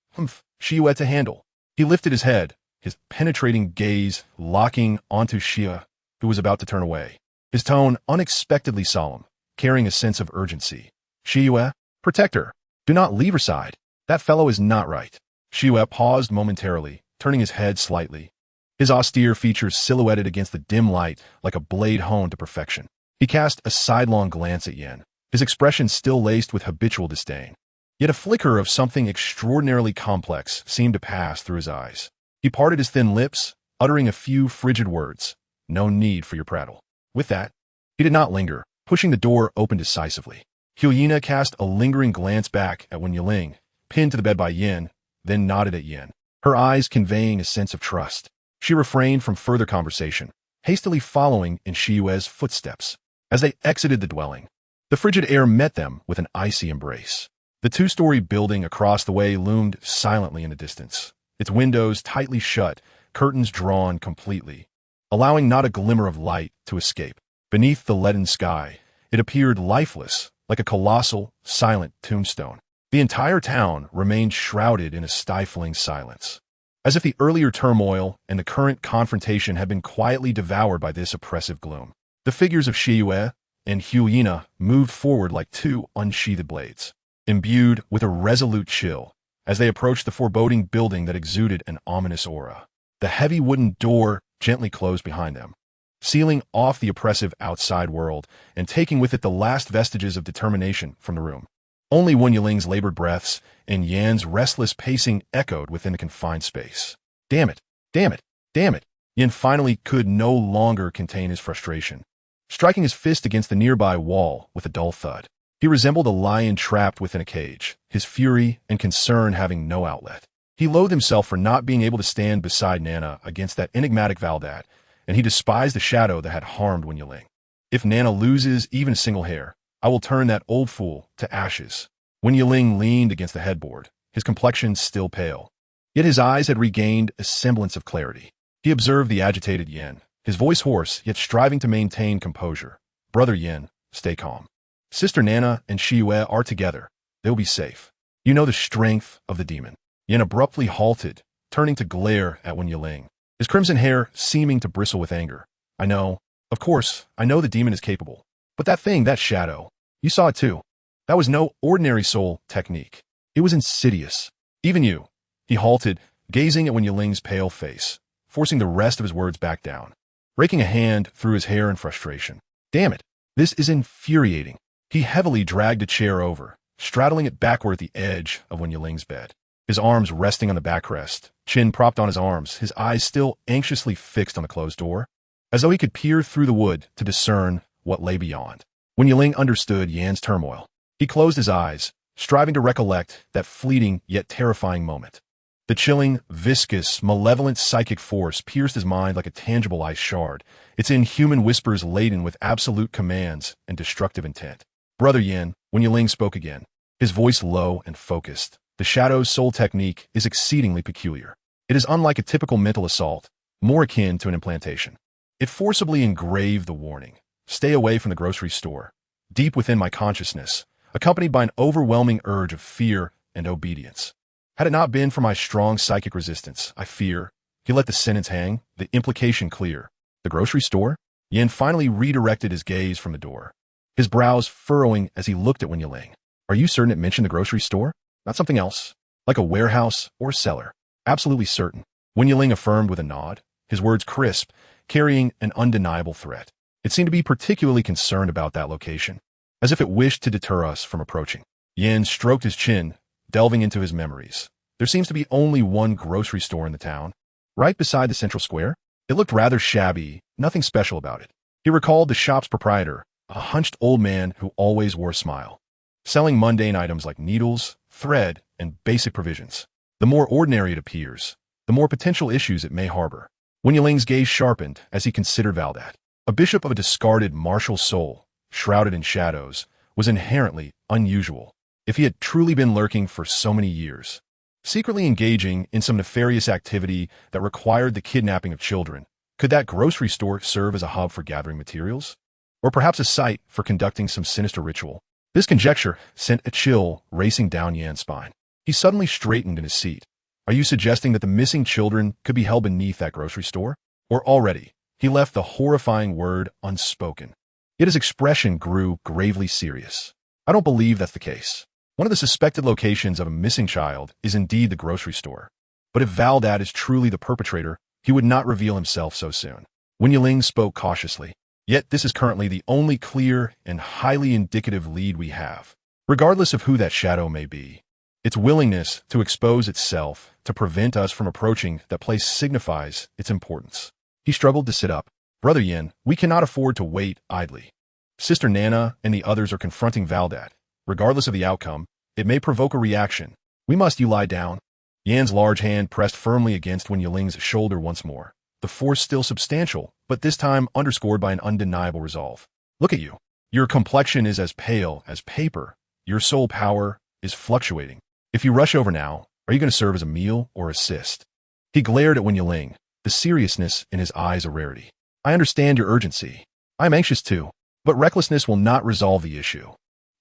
Shiyue to handle. He lifted his head, his penetrating gaze locking onto Shiyue, who was about to turn away. His tone unexpectedly solemn, carrying a sense of urgency. Shiyue, protect her. Do not leave her side. That fellow is not right. Shiyue paused momentarily, turning his head slightly, his austere features silhouetted against the dim light like a blade honed to perfection. He cast a sidelong glance at Yin, his expression still laced with habitual disdain. Yet a flicker of something extraordinarily complex seemed to pass through his eyes. He parted his thin lips, uttering a few frigid words. No need for your prattle. With that, He did not linger, pushing the door open decisively. Hu Liena cast a lingering glance back at Wen Yiling, pinned to the bed by Yin, then nodded at Yin, her eyes conveying a sense of trust. She refrained from further conversation, hastily following in Shi Yue's footsteps. As they exited the dwelling, the frigid air met them with an icy embrace. The two-story building across the way loomed silently in the distance, its windows tightly shut, curtains drawn completely, allowing not a glimmer of light to escape. Beneath the leaden sky, it appeared lifeless, like a colossal, silent tombstone. The entire town remained shrouded in a stifling silence, as if the earlier turmoil and the current confrontation had been quietly devoured by this oppressive gloom. The figures of Shi Yue and Hu Liena moved forward like two unsheathed blades, imbued with a resolute chill as they approached the foreboding building that exuded an ominous aura. The heavy wooden door gently closed behind them, sealing off the oppressive outside world and taking with it the last vestiges of determination from the room. Only Wen Yiling's labored breaths and Yan's restless pacing echoed within the confined space. Damn it! Damn it! Damn it! Yan finally could no longer contain his frustration, striking his fist against the nearby wall with a dull thud. He resembled a lion trapped within a cage, his fury and concern having no outlet. He loathed himself for not being able to stand beside Nana against that enigmatic Valdat, and he despised the shadow that had harmed Wen Yiling. If Nana loses even a single hair, I will turn that old fool to ashes. Wen Yiling leaned against the headboard, his complexion still pale. Yet his eyes had regained a semblance of clarity. He observed the agitated Yin, his voice hoarse, yet striving to maintain composure. Brother Yin, stay calm. Sister Nana and Shi Yue are together. They'll be safe. You know the strength of the demon. Yin abruptly halted, turning to glare at Wen Yiling, his crimson hair seeming to bristle with anger. I know. Of course, I know the demon is capable. But that thing, that shadow, you saw it too. That was no ordinary soul technique. It was insidious. Even you. He halted, gazing at Wen Yiling's pale face, forcing the rest of his words back down, raking a hand through his hair in frustration. Damn it. This is infuriating. He heavily dragged a chair over, straddling it backward at the edge of Wen Yiling's bed, his arms resting on the backrest, chin propped on his arms, his eyes still anxiously fixed on the closed door, as though he could peer through the wood to discern what lay beyond. Wen Yiling understood Yan's turmoil. He closed his eyes, striving to recollect that fleeting yet terrifying moment. The chilling, viscous, malevolent psychic force pierced his mind like a tangible ice shard, its inhuman whispers laden with absolute commands and destructive intent. Brother Yin, Wen Yiling spoke again, his voice low and focused. The shadow's soul technique is exceedingly peculiar. It is unlike a typical mental assault, more akin to an implantation. It forcibly engraved the warning. Stay away from the grocery store, deep within my consciousness, accompanied by an overwhelming urge of fear and obedience. Had it not been for my strong psychic resistance, I fear, he let the sentence hang, the implication clear. The grocery store? Yin finally redirected his gaze from the door, his brows furrowing as he looked at Wen Yiling. Are you certain it mentioned the grocery store? Not something else, like a warehouse or cellar? Absolutely certain. Wen Yiling affirmed with a nod, his words crisp, carrying an undeniable threat. It seemed to be particularly concerned about that location, as if it wished to deter us from approaching. Yin stroked his chin, delving into his memories. There seems to be only one grocery store in the town, right beside the central square. It looked rather shabby, nothing special about it. He recalled the shop's proprietor, a hunched old man who always wore a smile, selling mundane items like needles, thread, and basic provisions. The more ordinary it appears, the more potential issues it may harbor. Wen Yiling's gaze sharpened as he considered Valdat. A bishop of a discarded martial soul, shrouded in shadows, was inherently unusual. If he had truly been lurking for so many years, secretly engaging in some nefarious activity that required the kidnapping of children, could that grocery store serve as a hub for gathering materials? Or perhaps a site for conducting some sinister ritual? This conjecture sent a chill racing down Yan's spine. He suddenly straightened in his seat. Are you suggesting that the missing children could be held beneath that grocery store? Or already? He left the horrifying word unspoken. Yet his expression grew gravely serious. I don't believe that's the case. One of the suspected locations of a missing child is indeed the grocery store. But if Valdat is truly the perpetrator, he would not reveal himself so soon. Wen Yiling spoke cautiously. Yet this is currently the only clear and highly indicative lead we have. Regardless of who that shadow may be, its willingness to expose itself to prevent us from approaching that place signifies its importance. He struggled to sit up. Brother Yin, we cannot afford to wait idly. Sister Nana and the others are confronting Valdat. Regardless of the outcome, it may provoke a reaction. We must you lie down. Yan's large hand pressed firmly against Wen Yiling's shoulder once more. The force still substantial, but this time underscored by an undeniable resolve. Look at you. Your complexion is as pale as paper. Your soul power is fluctuating. If you rush over now, are you going to serve as a meal or assist? He glared at Wen Yiling, the seriousness in his eyes a rarity. I understand your urgency. I am anxious too, but recklessness will not resolve the issue.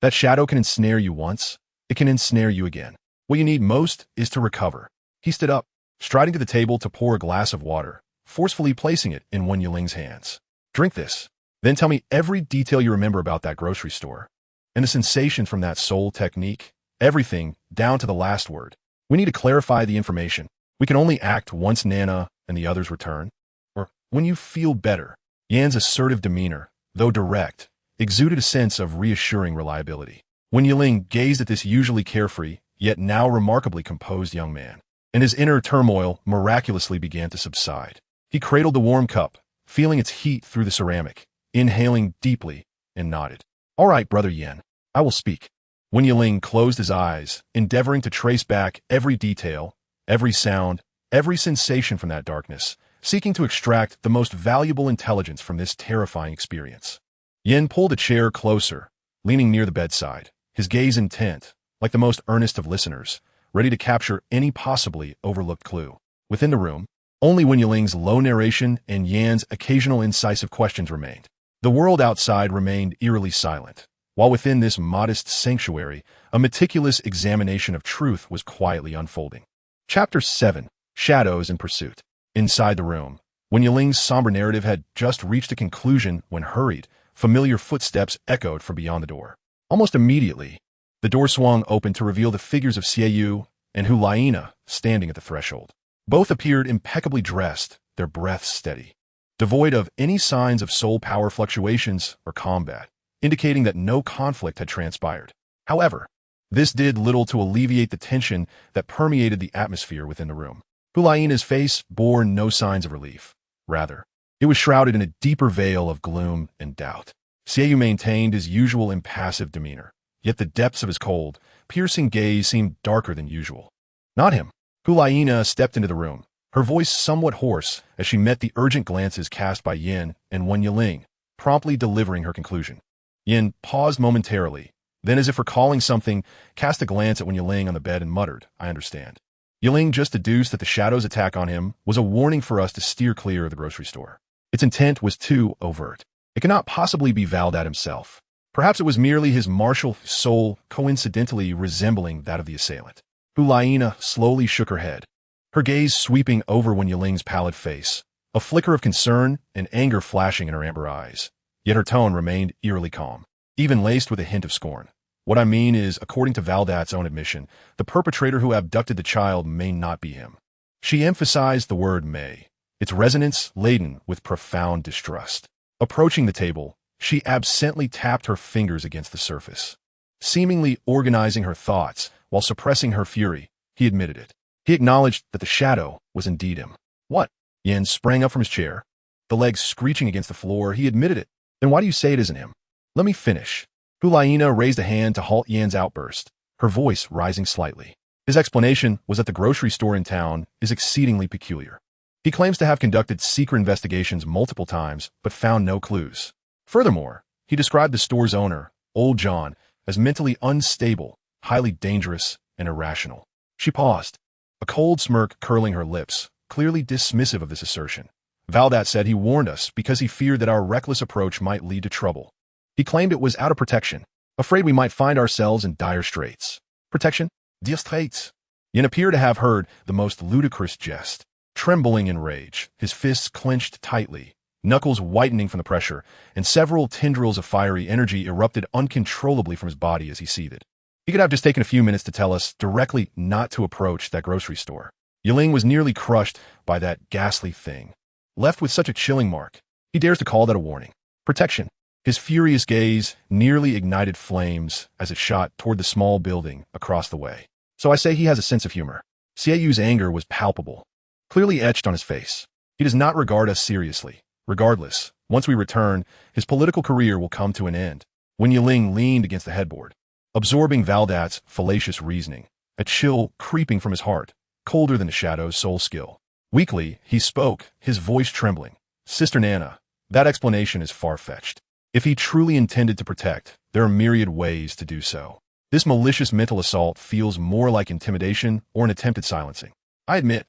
That shadow can ensnare you once, it can ensnare you again. What you need most is to recover. He stood up, striding to the table to pour a glass of water, forcefully placing it in Wen Yiling's hands. Drink this, then tell me every detail you remember about that grocery store. And the sensation from that soul technique, everything, down to the last word. We need to clarify the information. We can only act once Nana and the others return, or when you feel better. Yan's assertive demeanor, though direct, exuded a sense of reassuring reliability. Wen Yiling gazed at this usually carefree, yet now remarkably composed young man, and his inner turmoil miraculously began to subside. He cradled the warm cup, feeling its heat through the ceramic, inhaling deeply, and nodded. All right, Brother Yan, I will speak. Wen Yiling closed his eyes, endeavoring to trace back every detail, every sound, every sensation from that darkness, seeking to extract the most valuable intelligence from this terrifying experience. Yin pulled a chair closer, leaning near the bedside, his gaze intent, like the most earnest of listeners, ready to capture any possibly overlooked clue. Within the room, only Wen Yiling's low narration and Yan's occasional incisive questions remained. The world outside remained eerily silent, while within this modest sanctuary, a meticulous examination of truth was quietly unfolding. Chapter 7. Shadows in Pursuit. Inside the room, Wen Yiling's somber narrative had just reached a conclusion when hurried, familiar footsteps echoed from beyond the door. Almost immediately, the door swung open to reveal the figures of Yu and Hu Liena standing at the threshold. Both appeared impeccably dressed, their breaths steady, devoid of any signs of soul power fluctuations or combat, indicating that no conflict had transpired. However, this did little to alleviate the tension that permeated the atmosphere within the room. Hu Liena's face bore no signs of relief. Rather, it was shrouded in a deeper veil of gloom and doubt. Yu maintained his usual impassive demeanor, yet the depths of his cold, piercing gaze seemed darker than usual. Not him. Hu Liena stepped into the room, her voice somewhat hoarse as she met the urgent glances cast by Yin and Wen Yiling, promptly delivering her conclusion. Yin paused momentarily, then as if recalling something, cast a glance at Wen Yiling on the bed and muttered, I understand. Yiling just deduced that the shadow's attack on him was a warning for us to steer clear of the grocery store. Its intent was too overt. It cannot possibly be Valdat himself. Perhaps it was merely his martial soul coincidentally resembling that of the assailant. Hu Liena slowly shook her head, her gaze sweeping over Wen Yiling's pallid face, a flicker of concern and anger flashing in her amber eyes. Yet her tone remained eerily calm, even laced with a hint of scorn. What I mean is, according to Valdat's own admission, the perpetrator who abducted the child may not be him. She emphasized the word may, its resonance laden with profound distrust. Approaching the table, she absently tapped her fingers against the surface. Seemingly organizing her thoughts while suppressing her fury, he admitted it. He acknowledged that the shadow was indeed him. What? Yin sprang up from his chair, the legs screeching against the floor. He admitted it. Then why do you say it isn't him? Let me finish. Hu Liena raised a hand to halt Yan's outburst, her voice rising slightly. His explanation was that the grocery store in town is exceedingly peculiar. He claims to have conducted secret investigations multiple times, but found no clues. Furthermore, he described the store's owner, Old John, as mentally unstable, highly dangerous, and irrational. She paused, a cold smirk curling her lips, clearly dismissive of this assertion. Valdat said he warned us because he feared that our reckless approach might lead to trouble. He claimed it was out of protection, afraid we might find ourselves in dire straits. Protection? Dire straits. Yin appeared to have heard the most ludicrous jest. Trembling in rage, his fists clenched tightly, knuckles whitening from the pressure, and several tendrils of fiery energy erupted uncontrollably from his body as he seethed. He could have just taken a few minutes to tell us directly not to approach that grocery store. Yiling was nearly crushed by that ghastly thing. Left with such a chilling mark, he dares to call that a warning. Protection. His furious gaze nearly ignited flames as it shot toward the small building across the way. So I say he has a sense of humor. Yu's anger was palpable, clearly etched on his face. He does not regard us seriously. Regardless, Once we return, his political career will come to an end. Wen Yiling leaned against the headboard, absorbing Valdat's fallacious reasoning, a chill creeping from his heart, colder than the shadow's soul skill. Weakly, he spoke, his voice trembling. Sister Nana, that explanation is far-fetched. If he truly intended to protect, there are myriad ways to do so. This malicious mental assault feels more like intimidation or an attempted silencing. I admit,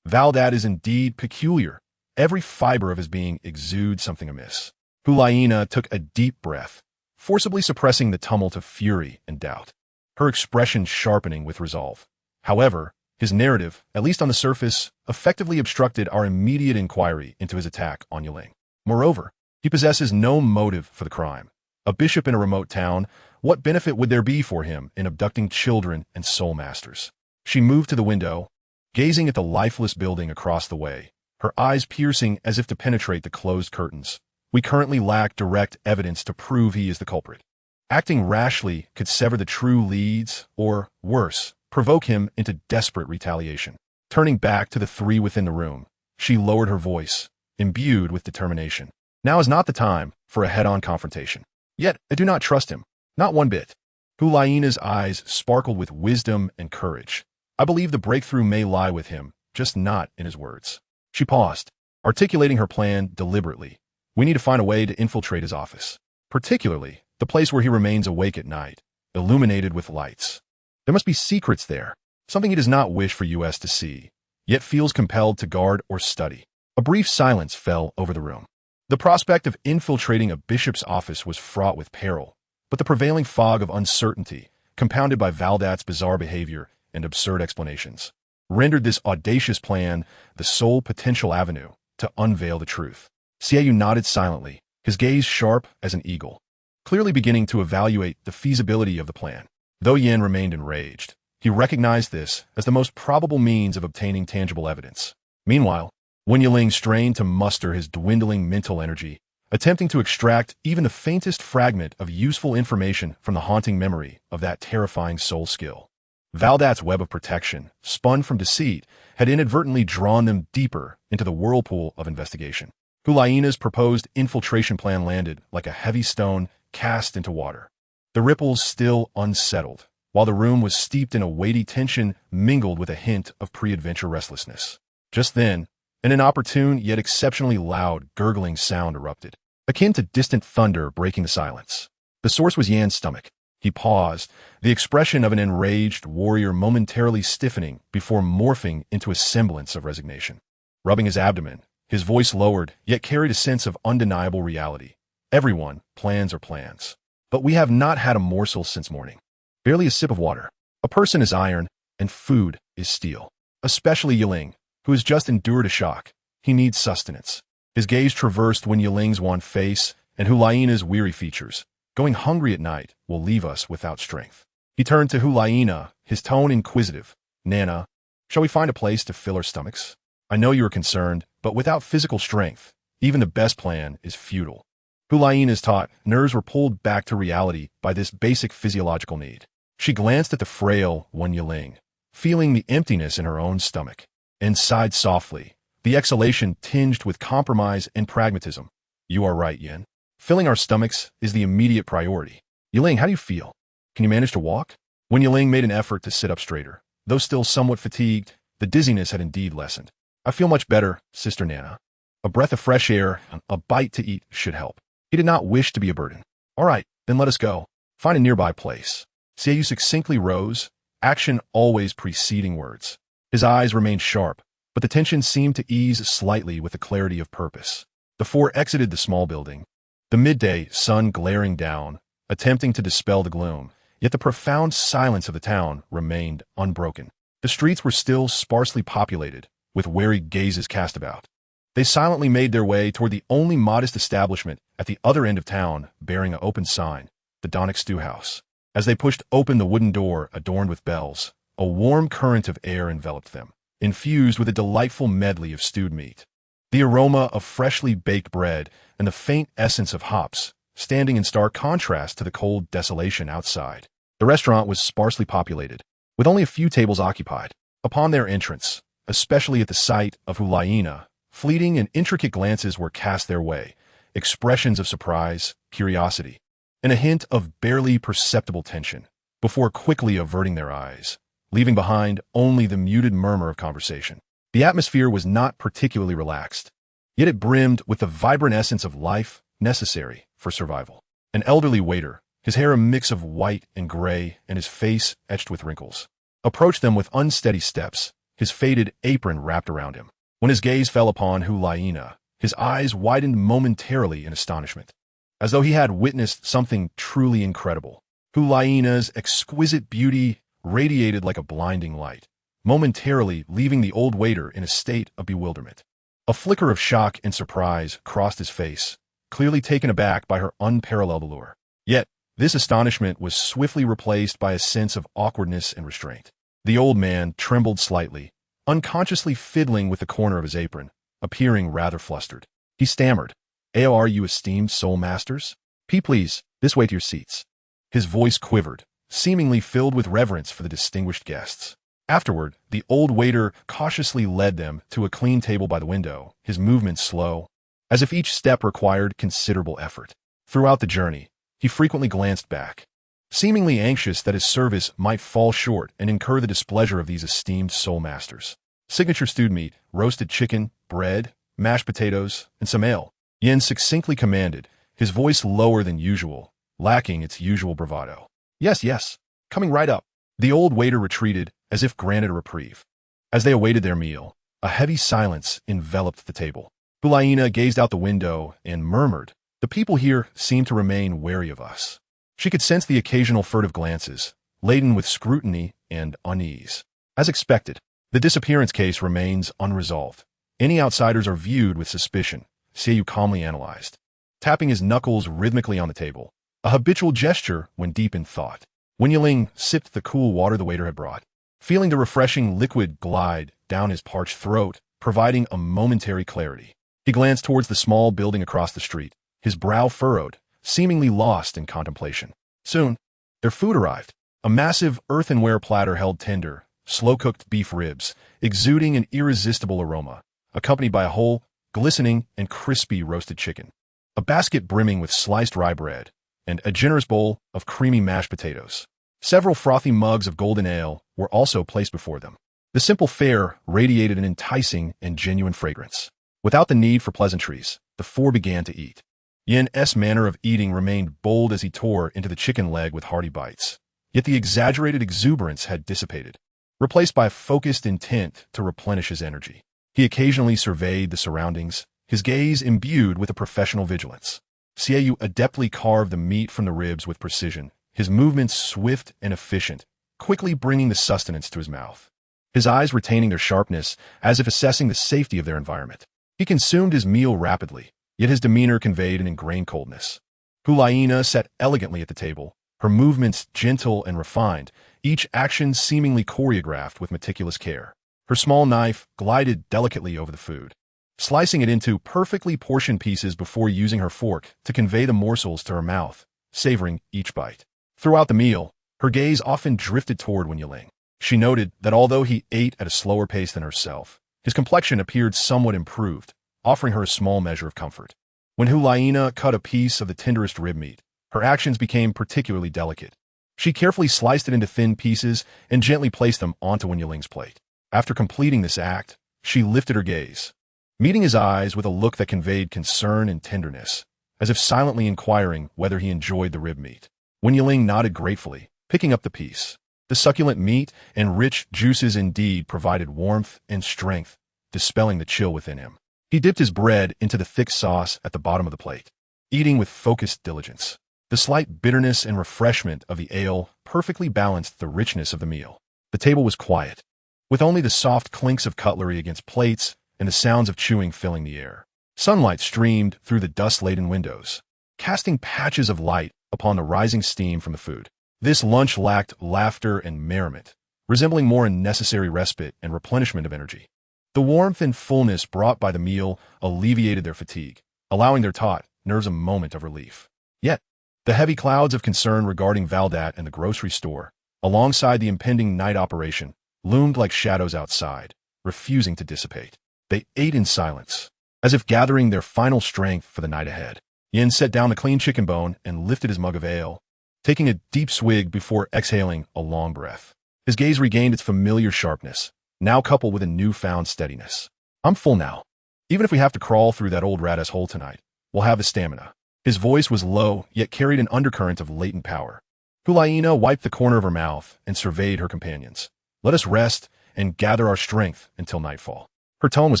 Valdat is indeed peculiar. Every fiber of his being exudes something amiss. Hu Liena took a deep breath, forcibly suppressing the tumult of fury and doubt, her expression sharpening with resolve. However, his narrative, at least on the surface, effectively obstructed our immediate inquiry into his attack on Yiling. Moreover, he possesses no motive for the crime. A bishop in a remote town, what benefit would there be for him in abducting children and soul masters? She moved to the window, gazing at the lifeless building across the way, her eyes piercing as if to penetrate the closed curtains. We currently lack direct evidence to prove he is the culprit. Acting rashly could sever the true leads, or, worse, provoke him into desperate retaliation. Turning back to the three within the room, she lowered her voice, imbued with determination. Now is not the time for a head-on confrontation. Yet, I do not trust him. Not one bit. Hu Liena's eyes sparkled with wisdom and courage. I believe the breakthrough may lie with him, just not in his words. She paused, articulating her plan deliberately. We need to find a way to infiltrate his office, particularly the place where he remains awake at night, illuminated with lights. There must be secrets there, something he does not wish for US to see, yet feels compelled to guard or study. A brief silence fell over the room. The prospect of infiltrating a bishop's office was fraught with peril, but the prevailing fog of uncertainty, compounded by Valdat's bizarre behavior and absurd explanations, rendered this audacious plan the sole potential avenue to unveil the truth. Xiaoyu nodded silently, his gaze sharp as an eagle, clearly beginning to evaluate the feasibility of the plan. Though Yan remained enraged, he recognized this as the most probable means of obtaining tangible evidence. Meanwhile, Wen Yiling strained to muster his dwindling mental energy, attempting to extract even the faintest fragment of useful information from the haunting memory of that terrifying soul skill. Valdat's web of protection, spun from deceit, had inadvertently drawn them deeper into the whirlpool of investigation. Hu Liena's proposed infiltration plan landed like a heavy stone cast into water. The ripples still unsettled, while the room was steeped in a weighty tension mingled with a hint of pre-adventure restlessness. Just then, an inopportune yet exceptionally loud gurgling sound erupted, akin to distant thunder breaking the silence. The source was Yan's stomach. He paused, the expression of an enraged warrior momentarily stiffening before morphing into a semblance of resignation. Rubbing his abdomen, his voice lowered, yet carried a sense of undeniable reality. Everyone, plans are plans. But we have not had a morsel since morning. Barely a sip of water. A person is iron, and food is steel. Especially Yiling, who has just endured a shock. He needs sustenance. His gaze traversed Wen Yiling's wan face and Hu Liena's weary features. Going hungry at night will leave us without strength. He turned to Hu Liena, his tone inquisitive. Nana, shall we find a place to fill our stomachs? I know you are concerned, but without physical strength, even the best plan is futile. Hu Liena's taut nerves were pulled back to reality by this basic physiological need. She glanced at the frail Wen Yiling, feeling the emptiness in her own stomach, and sighed softly, the exhalation tinged with compromise and pragmatism. You are right, Yin. Filling our stomachs is the immediate priority. Yiling, how do you feel? Can you manage to walk? Wen Yiling made an effort to sit up straighter. Though still somewhat fatigued, the dizziness had indeed lessened. I feel much better, Sister Nana. A breath of fresh air and a bite to eat should help. He did not wish to be a burden. All right, then let us go. Find a nearby place. Xiaoyu succinctly rose, action always preceding words. His eyes remained sharp, but the tension seemed to ease slightly with the clarity of purpose. The four exited the small building, the midday sun glaring down, attempting to dispel the gloom, yet the profound silence of the town remained unbroken. The streets were still sparsely populated, with wary gazes cast about. They silently made their way toward the only modest establishment at the other end of town bearing an open sign, the Donic Stew House. As they pushed open the wooden door adorned with bells, a warm current of air enveloped them, infused with a delightful medley of stewed meat. The aroma of freshly baked bread and the faint essence of hops, standing in stark contrast to the cold desolation outside. The restaurant was sparsely populated, with only a few tables occupied. Upon their entrance, especially at the sight of Hu Liena, fleeting and intricate glances were cast their way, expressions of surprise, curiosity, and a hint of barely perceptible tension, before quickly averting their eyes, leaving behind only the muted murmur of conversation. The atmosphere was not particularly relaxed, yet it brimmed with the vibrant essence of life necessary for survival. An elderly waiter, his hair a mix of white and gray and his face etched with wrinkles, approached them with unsteady steps, his faded apron wrapped around him. When his gaze fell upon Hu Liena, his eyes widened momentarily in astonishment, as though he had witnessed something truly incredible. Hu Liena's exquisite beauty radiated like a blinding light, momentarily leaving the old waiter in a state of bewilderment. A flicker of shock and surprise crossed his face, clearly taken aback by her unparalleled allure. Yet, this astonishment was swiftly replaced by a sense of awkwardness and restraint. The old man trembled slightly, unconsciously fiddling with the corner of his apron, appearing rather flustered. He stammered, "Are you esteemed soul masters? Please, this way to your seats." His voice quivered, seemingly filled with reverence for the distinguished guests. Afterward, the old waiter cautiously led them to a clean table by the window, his movements slow, as if each step required considerable effort. Throughout the journey, he frequently glanced back, seemingly anxious that his service might fall short and incur the displeasure of these esteemed soul masters. Signature stewed meat, roasted chicken, bread, mashed potatoes, and some ale, Yin succinctly commanded, his voice lower than usual, lacking its usual bravado. "Yes, yes, coming right up." The old waiter retreated, as if granted a reprieve. As they awaited their meal, a heavy silence enveloped the table. Hu Liena gazed out the window and murmured, "The people here seem to remain wary of us." She could sense the occasional furtive glances, laden with scrutiny and unease. As expected, the disappearance case remains unresolved. Any outsiders are viewed with suspicion, Xiaoyu calmly analyzed, tapping his knuckles rhythmically on the table, a habitual gesture when deep in thought. Wen Yiling sipped the cool water the waiter had brought, feeling the refreshing liquid glide down his parched throat, providing a momentary clarity. He glanced towards the small building across the street, his brow furrowed, seemingly lost in contemplation. Soon, their food arrived. A massive earthenware platter held tender, slow-cooked beef ribs, exuding an irresistible aroma, accompanied by a whole, glistening and crispy roasted chicken, a basket brimming with sliced rye bread, and a generous bowl of creamy mashed potatoes. Several frothy mugs of golden ale were also placed before them. The simple fare radiated an enticing and genuine fragrance. Without the need for pleasantries, the four began to eat. Yin's manner of eating remained bold as he tore into the chicken leg with hearty bites. Yet the exaggerated exuberance had dissipated, replaced by a focused intent to replenish his energy. He occasionally surveyed the surroundings, his gaze imbued with a professional vigilance. Xiaoyu adeptly carved the meat from the ribs with precision, his movements swift and efficient, quickly bringing the sustenance to his mouth, his eyes retaining their sharpness as if assessing the safety of their environment. He consumed his meal rapidly, yet his demeanor conveyed an ingrained coldness. Hu Liena sat elegantly at the table, her movements gentle and refined, each action seemingly choreographed with meticulous care. Her small knife glided delicately over the food, slicing it into perfectly portioned pieces before using her fork to convey the morsels to her mouth, savoring each bite. Throughout the meal, her gaze often drifted toward Wen Yiling. She noted that although he ate at a slower pace than herself, his complexion appeared somewhat improved, offering her a small measure of comfort. When Hu Liena cut a piece of the tenderest rib meat, her actions became particularly delicate. She carefully sliced it into thin pieces and gently placed them onto Wen Yiling's plate. After completing this act, she lifted her gaze, meeting his eyes with a look that conveyed concern and tenderness, as if silently inquiring whether he enjoyed the rib meat. Wen Yiling nodded gratefully, picking up the piece. The succulent meat and rich juices indeed provided warmth and strength, dispelling the chill within him. He dipped his bread into the thick sauce at the bottom of the plate, eating with focused diligence. The slight bitterness and refreshment of the ale perfectly balanced the richness of the meal. The table was quiet, with only the soft clinks of cutlery against plates and the sounds of chewing filling the air. Sunlight streamed through the dust-laden windows, casting patches of light upon the rising steam from the food. This lunch lacked laughter and merriment, resembling more a necessary respite and replenishment of energy. The warmth and fullness brought by the meal alleviated their fatigue, allowing their taut nerves a moment of relief. Yet, the heavy clouds of concern regarding Valdat and the grocery store, alongside the impending night operation, loomed like shadows outside, refusing to dissipate. They ate in silence, as if gathering their final strength for the night ahead. Yin set down the clean chicken bone and lifted his mug of ale, taking a deep swig before exhaling a long breath. His gaze regained its familiar sharpness, now coupled with a newfound steadiness. I'm full now. Even if we have to crawl through that old rat-ass hole tonight, we'll have the stamina. His voice was low, yet carried an undercurrent of latent power. Hu Liena wiped the corner of her mouth and surveyed her companions. Let us rest and gather our strength until nightfall. Her tone was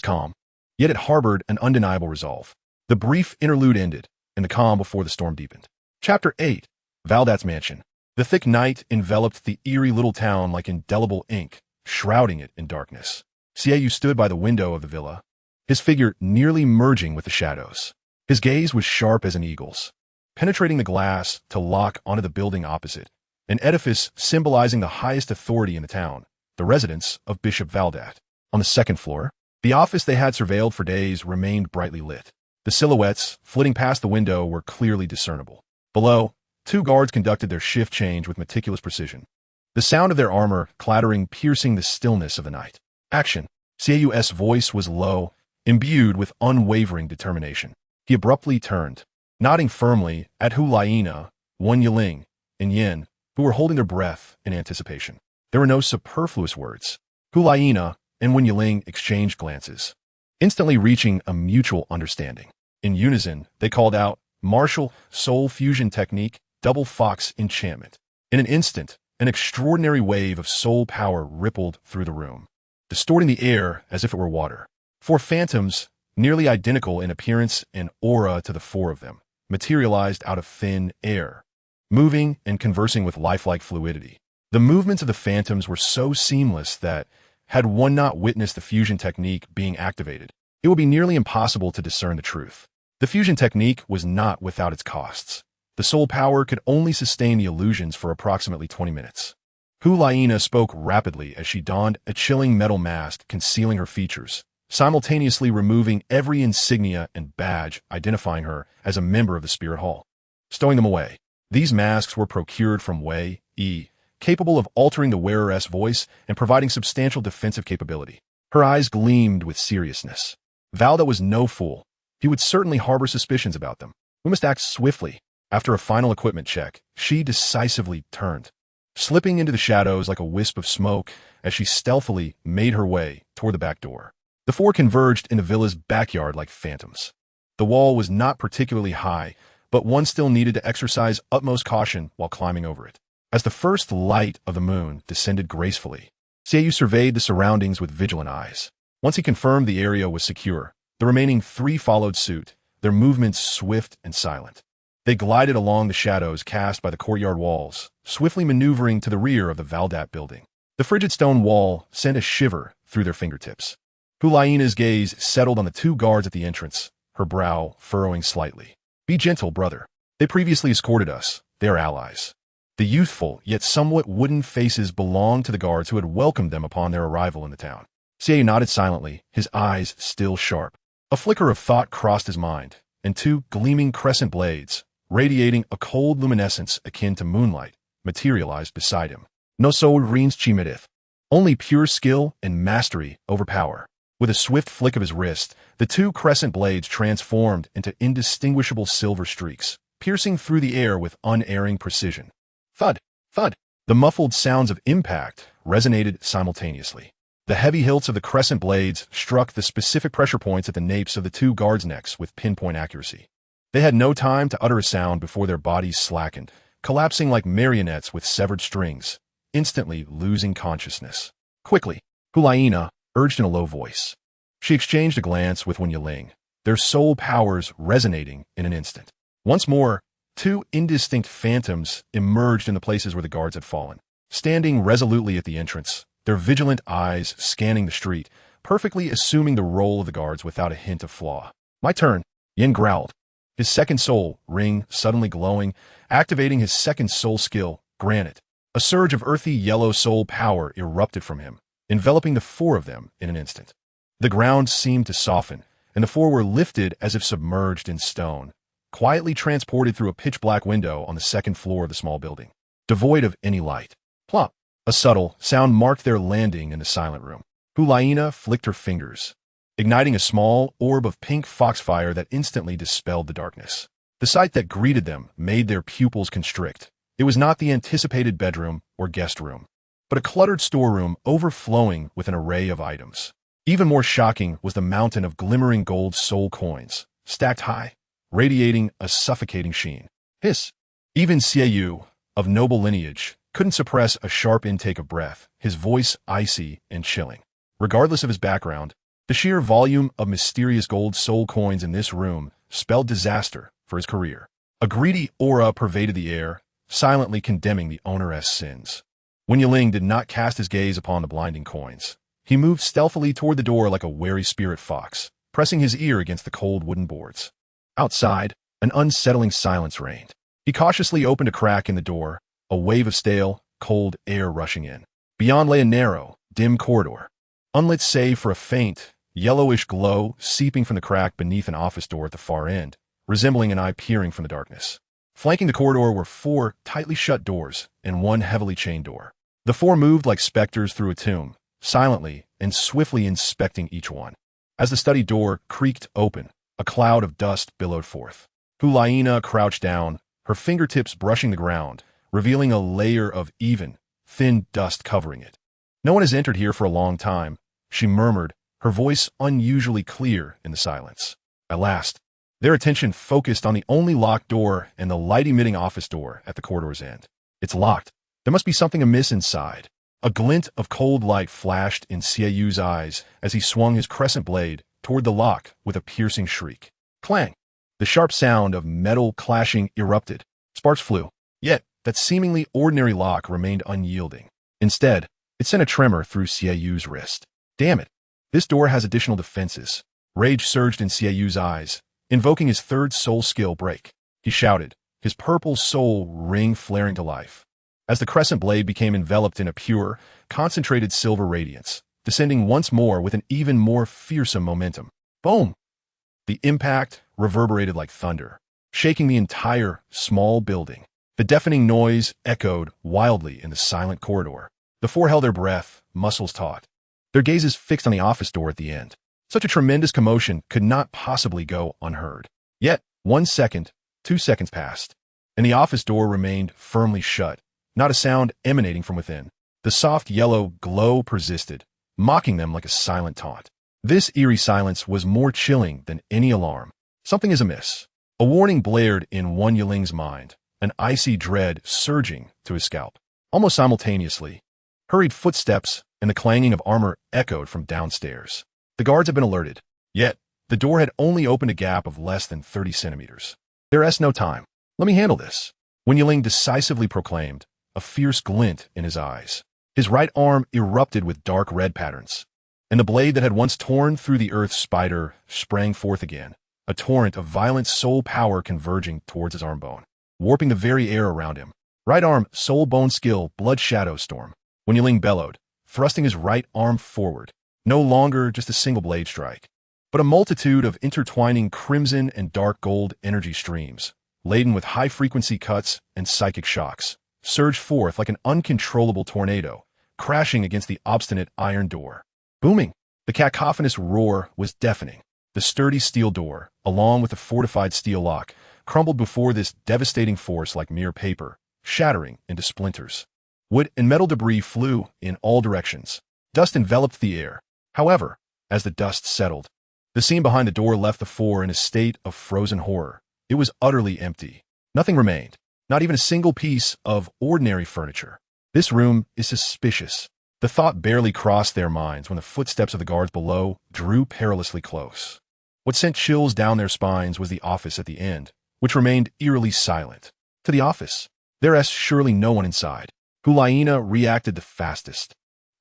calm, yet it harbored an undeniable resolve. The brief interlude ended, and the calm before the storm deepened. Chapter 8. Valdat's Mansion. The thick night enveloped the eerie little town like indelible ink, shrouding it in darkness. Xiaoyu stood by the window of the villa, his figure nearly merging with the shadows. His gaze was sharp as an eagle's, penetrating the glass to lock onto the building opposite, an edifice symbolizing the highest authority in the town, the residence of Bishop Valdat. On the second floor, the office they had surveilled for days remained brightly lit. The silhouettes flitting past the window were clearly discernible. Below, 2 guards conducted their shift change with meticulous precision, the sound of their armor clattering piercing the stillness of the night. Action. Xiaoyu's voice was low, imbued with unwavering determination. He abruptly turned, nodding firmly at Hu Liena, Wen Yiling, and Yin, who were holding their breath in anticipation. There were no superfluous words. Hu Liena and Wen Yiling exchanged glances, instantly reaching a mutual understanding. In unison, they called out, Martial Soul Fusion Technique, Double Fox Enchantment. In an instant, an extraordinary wave of soul power rippled through the room, distorting the air as if it were water. 4 phantoms, nearly identical in appearance and aura to the 4 of them, materialized out of thin air, moving and conversing with lifelike fluidity. The movements of the phantoms were so seamless that, had one not witnessed the fusion technique being activated, it would be nearly impossible to discern the truth. The fusion technique was not without its costs. The soul power could only sustain the illusions for approximately 20 minutes. Hu Liena spoke rapidly as she donned a chilling metal mask concealing her features, simultaneously removing every insignia and badge identifying her as a member of the Spirit Hall. Stowing them away, these masks were procured from Wei Yi, capable of altering the wearer's voice and providing substantial defensive capability. Her eyes gleamed with seriousness. Valda was no fool. He would certainly harbor suspicions about them. We must act swiftly. After a final equipment check, she decisively turned, slipping into the shadows like a wisp of smoke as she stealthily made her way toward the back door. The 4 converged in the villa's backyard like phantoms. The wall was not particularly high, but one still needed to exercise utmost caution while climbing over it. As the first light of the moon descended gracefully, Xiaoyu surveyed the surroundings with vigilant eyes. Once he confirmed the area was secure, the remaining 3 followed suit, their movements swift and silent. They glided along the shadows cast by the courtyard walls, swiftly maneuvering to the rear of the Valdat building. The frigid stone wall sent a shiver through their fingertips. Hu Liena's gaze settled on the 2 guards at the entrance, her brow furrowing slightly. Be gentle, brother. They previously escorted us. They are allies. The youthful, yet somewhat wooden faces belonged to the guards who had welcomed them upon their arrival in the town. Xiaoyu nodded silently, his eyes still sharp. A flicker of thought crossed his mind, and 2 gleaming crescent blades, radiating a cold luminescence akin to moonlight, materialized beside him. No soul reigns chimedith. Only pure skill and mastery over power. With a swift flick of his wrist, the 2 crescent blades transformed into indistinguishable silver streaks, piercing through the air with unerring precision. Thud, thud. The muffled sounds of impact resonated simultaneously. The heavy hilts of the crescent blades struck the specific pressure points at the napes of the 2 guards' necks with pinpoint accuracy. They had no time to utter a sound before their bodies slackened, collapsing like marionettes with severed strings, instantly losing consciousness. Quickly, Hu Liena urged in a low voice. She exchanged a glance with Wen Yiling, their soul powers resonating in an instant. Once more, 2 indistinct phantoms emerged in the places where the guards had fallen, standing resolutely at the entrance, their vigilant eyes scanning the street, perfectly assuming the role of the guards without a hint of flaw. My turn, Yin growled, his second soul ring suddenly glowing, activating his second soul skill, Granite. A surge of earthy yellow soul power erupted from him, enveloping the 4 of them in an instant. The ground seemed to soften, and the 4 were lifted as if submerged in stone, quietly transported through a pitch-black window on the 2nd floor of the small building, devoid of any light. Plop! A subtle sound marked their landing in the silent room. Hu Liena flicked her fingers, igniting a small orb of pink foxfire that instantly dispelled the darkness. The sight that greeted them made their pupils constrict. It was not the anticipated bedroom or guest room, but a cluttered storeroom overflowing with an array of items. Even more shocking was the mountain of glimmering gold soul coins, stacked high, radiating a suffocating sheen. Hiss! Even Xiaoyu, of noble lineage, couldn't suppress a sharp intake of breath, his voice icy and chilling. Regardless of his background, the sheer volume of mysterious gold soul coins in this room spelled disaster for his career. A greedy aura pervaded the air, silently condemning the owner's sins. Wen Yiling did not cast his gaze upon the blinding coins. He moved stealthily toward the door like a wary spirit fox, pressing his ear against the cold wooden boards. Outside, an unsettling silence reigned. He cautiously opened a crack in the door, a wave of stale, cold air rushing in. Beyond lay a narrow, dim corridor, unlit save for a faint, yellowish glow seeping from the crack beneath an office door at the far end, resembling an eye peering from the darkness. Flanking the corridor were 4 tightly shut doors and 1 heavily chained door. The 4 moved like specters through a tomb, silently and swiftly inspecting each one. As the study door creaked open, a cloud of dust billowed forth. Hu Liena crouched down, her fingertips brushing the ground, revealing a layer of even, thin dust covering it. "No one has entered here for a long time," she murmured, her voice unusually clear in the silence. At last, their attention focused on the only locked door and the light-emitting office door at the corridor's end. "It's locked. There must be something amiss inside." A glint of cold light flashed in Xiaoyu's eyes as he swung his crescent blade toward the lock with a piercing shriek. Clang! The sharp sound of metal clashing erupted. Sparks flew. Yet, that seemingly ordinary lock remained unyielding. Instead, it sent a tremor through Xiaoyu's wrist. "Damn it! This door has additional defenses." Rage surged in Xiaoyu's eyes, invoking his 3rd soul skill break. He shouted, his purple soul ring flaring to life. As the crescent blade became enveloped in a pure, concentrated silver radiance, descending once more with an even more fearsome momentum. Boom! The impact reverberated like thunder, shaking the entire small building. The deafening noise echoed wildly in the silent corridor. The 4 held their breath, muscles taut, their gazes fixed on the office door at the end. Such a tremendous commotion could not possibly go unheard. Yet, 1 second, 2 seconds passed, and the office door remained firmly shut, not a sound emanating from within. The soft yellow glow persisted, mocking them like a silent taunt. This eerie silence was more chilling than any alarm. Something is amiss. A warning blared in Wen Yiling's mind, an icy dread surging to his scalp. Almost simultaneously, hurried footsteps and the clanging of armor echoed from downstairs. The guards had been alerted, yet the door had only opened a gap of less than 30 centimeters. "There's no time. Let me handle this," Wen Yiling decisively proclaimed, a fierce glint in his eyes. His right arm erupted with dark red patterns, and the blade that had once torn through the earth's spider sprang forth again, a torrent of violent soul power converging towards his arm bone, warping the very air around him. Right arm, soul bone skill, blood shadow storm. Wen Yiling bellowed, thrusting his right arm forward. No longer just a single blade strike, but a multitude of intertwining crimson and dark gold energy streams, laden with high-frequency cuts and psychic shocks, surged forth like an uncontrollable tornado, crashing against the obstinate iron door. Booming! The cacophonous roar was deafening. The sturdy steel door, along with the fortified steel lock, crumbled before this devastating force like mere paper, shattering into splinters. Wood and metal debris flew in all directions. Dust enveloped the air. However, as the dust settled, the scene behind the door left the 4 in a state of frozen horror. It was utterly empty. Nothing remained, not even a single piece of ordinary furniture. This room is suspicious. The thought barely crossed their minds when the footsteps of the guards below drew perilously close. What sent chills down their spines was the office at the end, which remained eerily silent. To the office. There's surely no one inside. Hu Liena reacted the fastest,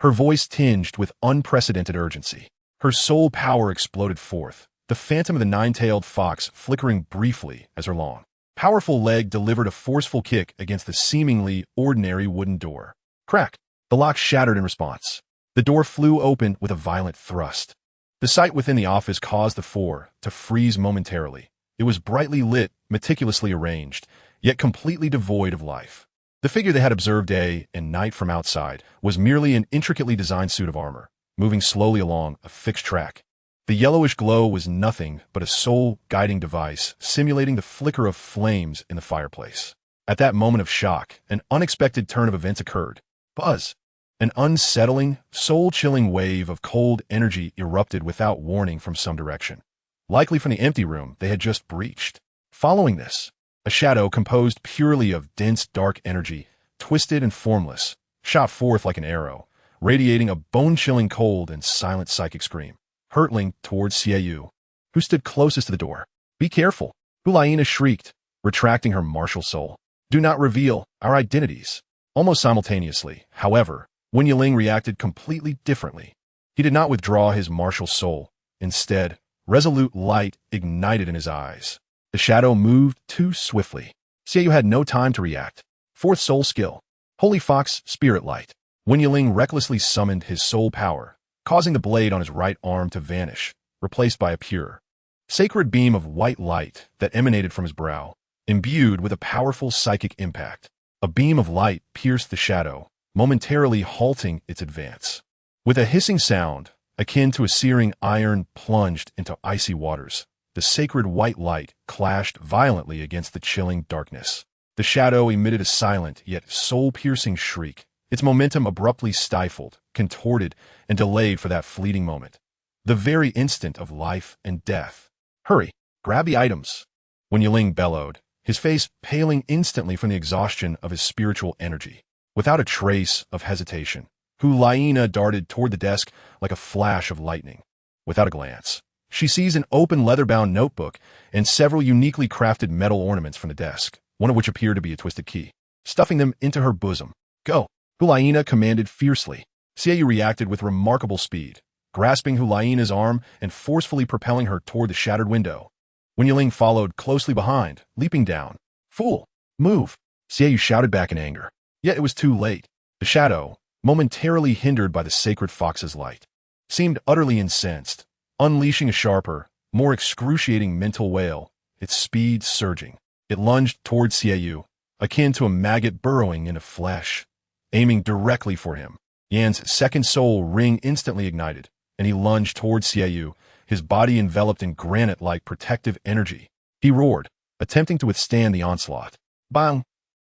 her voice tinged with unprecedented urgency. Her soul power exploded forth, the phantom of the 9-tailed fox flickering briefly as her long, powerful leg delivered a forceful kick against the seemingly ordinary wooden door. Crack! The lock shattered in response. The door flew open with a violent thrust. The sight within the office caused the 4 to freeze momentarily. It was brightly lit, meticulously arranged, yet completely devoid of life. The figure they had observed day and night from outside was merely an intricately designed suit of armor, moving slowly along a fixed track. The yellowish glow was nothing but a soul-guiding device simulating the flicker of flames in the fireplace. At that moment of shock, an unexpected turn of events occurred. Buzz! An unsettling, soul-chilling wave of cold energy erupted without warning from some direction, likely from the empty room they had just breached. Following this, a shadow composed purely of dense dark energy, twisted and formless, shot forth like an arrow, radiating a bone-chilling cold and silent psychic scream, hurtling towards Xiaoyu, who stood closest to the door. "Be careful," Hu Liena shrieked, retracting her martial soul. "Do not reveal our identities." Almost simultaneously, however, Wen Yiling reacted completely differently. He did not withdraw his martial soul. Instead, resolute light ignited in his eyes. The shadow moved too swiftly. Xiaoyu had no time to react. Fourth soul skill, Holy Fox Spirit Light. Wen Yiling recklessly summoned his soul power, causing the blade on his right arm to vanish, replaced by a pure, sacred beam of white light that emanated from his brow, imbued with a powerful psychic impact. A beam of light pierced the shadow, momentarily halting its advance. With a hissing sound, akin to a searing iron plunged into icy waters, the sacred white light clashed violently against the chilling darkness. The shadow emitted a silent yet soul-piercing shriek, its momentum abruptly stifled, contorted, and delayed for that fleeting moment. The very instant of life and death. "Hurry, grab the items," Wen Yiling bellowed, his face paling instantly from the exhaustion of his spiritual energy. Without a trace of hesitation, Hu Liena darted toward the desk like a flash of lightning. Without a glance, she seized an open leather-bound notebook and several uniquely crafted metal ornaments from the desk, one of which appeared to be a twisted key. Stuffing them into her bosom. "Go!" Hu Liena commanded fiercely. Xiaoyu reacted with remarkable speed, grasping Hu Liena's arm and forcefully propelling her toward the shattered window. Wen Yiling followed closely behind, leaping down. "Fool! Move!" Xiaoyu shouted back in anger. Yet it was too late. The shadow, momentarily hindered by the sacred fox's light, seemed utterly incensed, unleashing a sharper, more excruciating mental wail, its speed surging. It lunged toward Xiaoyu, akin to a maggot burrowing into flesh, aiming directly for him. Yan's second soul ring instantly ignited, and he lunged toward Xiaoyu, his body enveloped in granite-like protective energy. He roared, attempting to withstand the onslaught. Bang!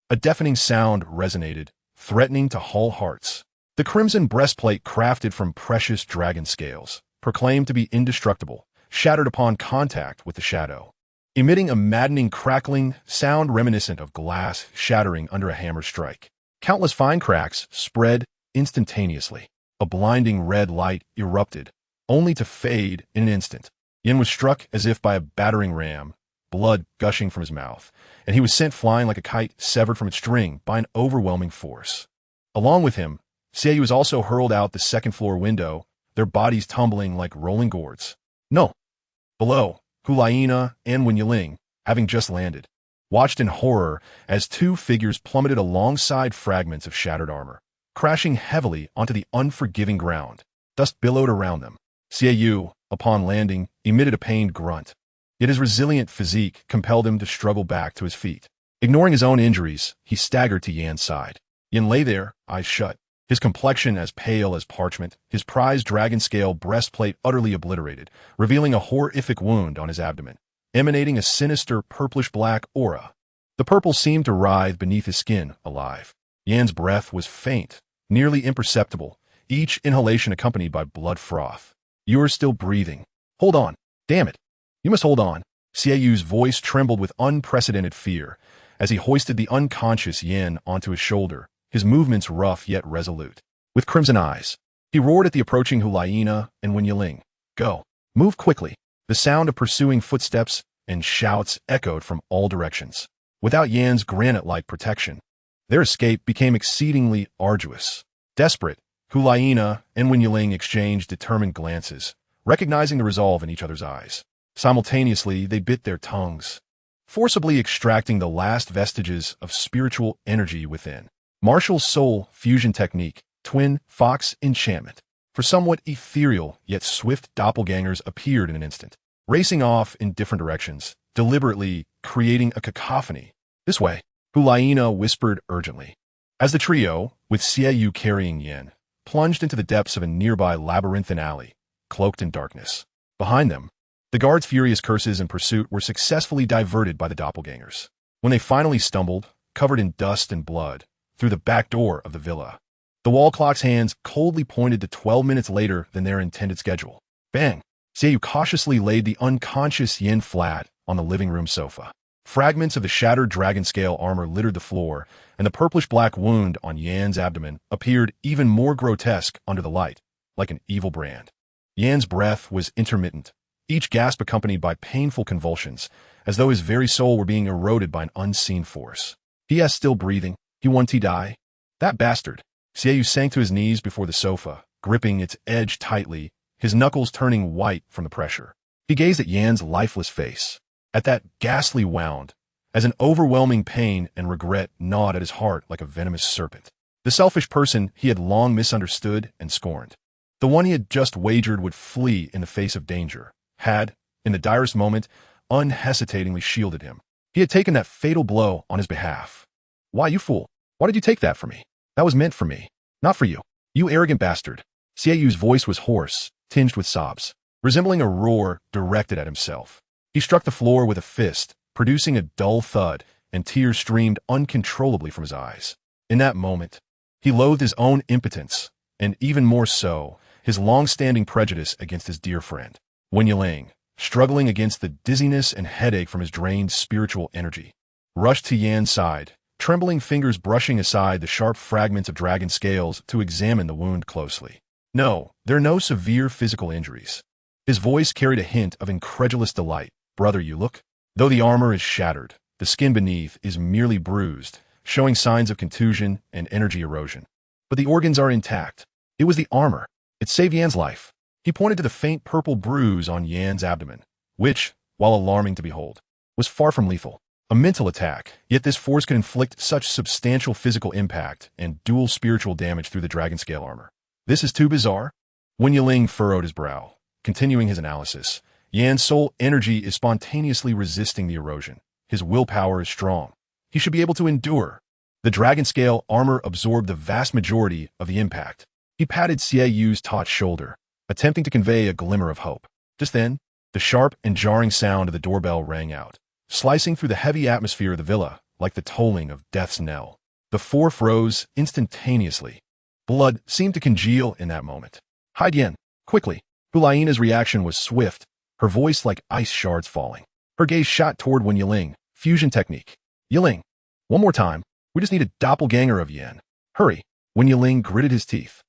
A deafening sound resonated, threatening to hull hearts. The crimson breastplate crafted from precious dragon scales, proclaimed to be indestructible, shattered upon contact with the shadow, emitting a maddening crackling sound reminiscent of glass shattering under a hammer strike. Countless fine cracks spread instantaneously. A blinding red light erupted, only to fade in an instant. Yin was struck as if by a battering ram, blood gushing from his mouth, and he was sent flying like a kite severed from its string by an overwhelming force. Along with him, Xiaoyu was also hurled out the second-floor window, their bodies tumbling like rolling gourds. No! Below, Hu Liena and Wen Yiling, having just landed, watched in horror as two figures plummeted alongside fragments of shattered armor, crashing heavily onto the unforgiving ground. Dust billowed around them. Xiaoyu, upon landing, emitted a pained grunt. Yet his resilient physique compelled him to struggle back to his feet. Ignoring his own injuries, he staggered to Yan's side. Yan lay there, eyes shut, his complexion as pale as parchment, his prized dragon-scale breastplate utterly obliterated, revealing a horrific wound on his abdomen, emanating a sinister purplish-black aura. The purple seemed to writhe beneath his skin, alive. Yan's breath was faint, nearly imperceptible, each inhalation accompanied by blood froth. "You're still breathing. Hold on. Damn it. You must hold on." Xiaoyu's voice trembled with unprecedented fear as he hoisted the unconscious Yan onto his shoulder, his movements rough yet resolute. With crimson eyes, he roared at the approaching Hu Liena and Wen Yiling. "Go. Move quickly." The sound of pursuing footsteps and shouts echoed from all directions. Without Yan's granite-like protection, their escape became exceedingly arduous. Desperate, Hu Liena and Wen Yiling exchanged determined glances, recognizing the resolve in each other's eyes. Simultaneously, they bit their tongues, forcibly extracting the last vestiges of spiritual energy within. Martial soul fusion technique, twin fox enchantment. For somewhat ethereal yet swift doppelgangers appeared in an instant, racing off in different directions, deliberately creating a cacophony. "This way," Hu Liena whispered urgently. As the trio, with Xiaoyu carrying Yan, plunged into the depths of a nearby labyrinthine alley, cloaked in darkness. Behind them, the guards' furious curses and pursuit were successfully diverted by the doppelgangers. When they finally stumbled, covered in dust and blood, through the back door of the villa, the wall clock's hands coldly pointed to 12 minutes later than their intended schedule. Bang! Xiaoyu cautiously laid the unconscious Yin flat on the living room sofa. Fragments of the shattered dragon scale armor littered the floor, and the purplish-black wound on Yan's abdomen appeared even more grotesque under the light, like an evil brand. Yan's breath was intermittent, each gasp accompanied by painful convulsions, as though his very soul were being eroded by an unseen force. He is still breathing. He won't die? That bastard. Xiaoyu sank to his knees before the sofa, gripping its edge tightly, his knuckles turning white from the pressure. He gazed at Yan's lifeless face, at that ghastly wound, as an overwhelming pain and regret gnawed at his heart like a venomous serpent. The selfish person he had long misunderstood and scorned, the one he had just wagered would flee in the face of danger, had, in the direst moment, unhesitatingly shielded him. He had taken that fatal blow on his behalf. Why, you fool? Why did you take that from me? That was meant for me, not for you. You arrogant bastard. Xiaoyu's voice was hoarse, tinged with sobs, resembling a roar directed at himself. He struck the floor with a fist, producing a dull thud, and tears streamed uncontrollably from his eyes. In that moment, he loathed his own impotence, and even more so, his long-standing prejudice against his dear friend. Wen Yiling, struggling against the dizziness and headache from his drained spiritual energy, rushed to Yan's side, trembling fingers brushing aside the sharp fragments of dragon scales to examine the wound closely. No, there are no severe physical injuries. His voice carried a hint of incredulous delight. Brother, you look. Though the armor is shattered, the skin beneath is merely bruised, showing signs of contusion and energy erosion. But the organs are intact. It was the armor. It saved Yan's life. He pointed to the faint purple bruise on Yan's abdomen, which, while alarming to behold, was far from lethal. A mental attack, yet this force could inflict such substantial physical impact and dual spiritual damage through the dragon scale armor. This is too bizarre. Wen Yiling furrowed his brow, continuing his analysis. Yan's soul energy is spontaneously resisting the erosion. His willpower is strong. He should be able to endure. The dragon scale armor absorbed the vast majority of the impact. He patted Xiaoyu's taut shoulder, attempting to convey a glimmer of hope. Just then, the sharp and jarring sound of the doorbell rang out, slicing through the heavy atmosphere of the villa like the tolling of death's knell. The four froze instantaneously. Blood seemed to congeal in that moment. Hide Yan, quickly. Hu Liena's reaction was swift, her voice like ice shards falling. Her gaze shot toward Wen Yiling. Fusion technique. Yiling, one more time. We just need a doppelganger of Yan. Hurry. Wen Yiling gritted his teeth.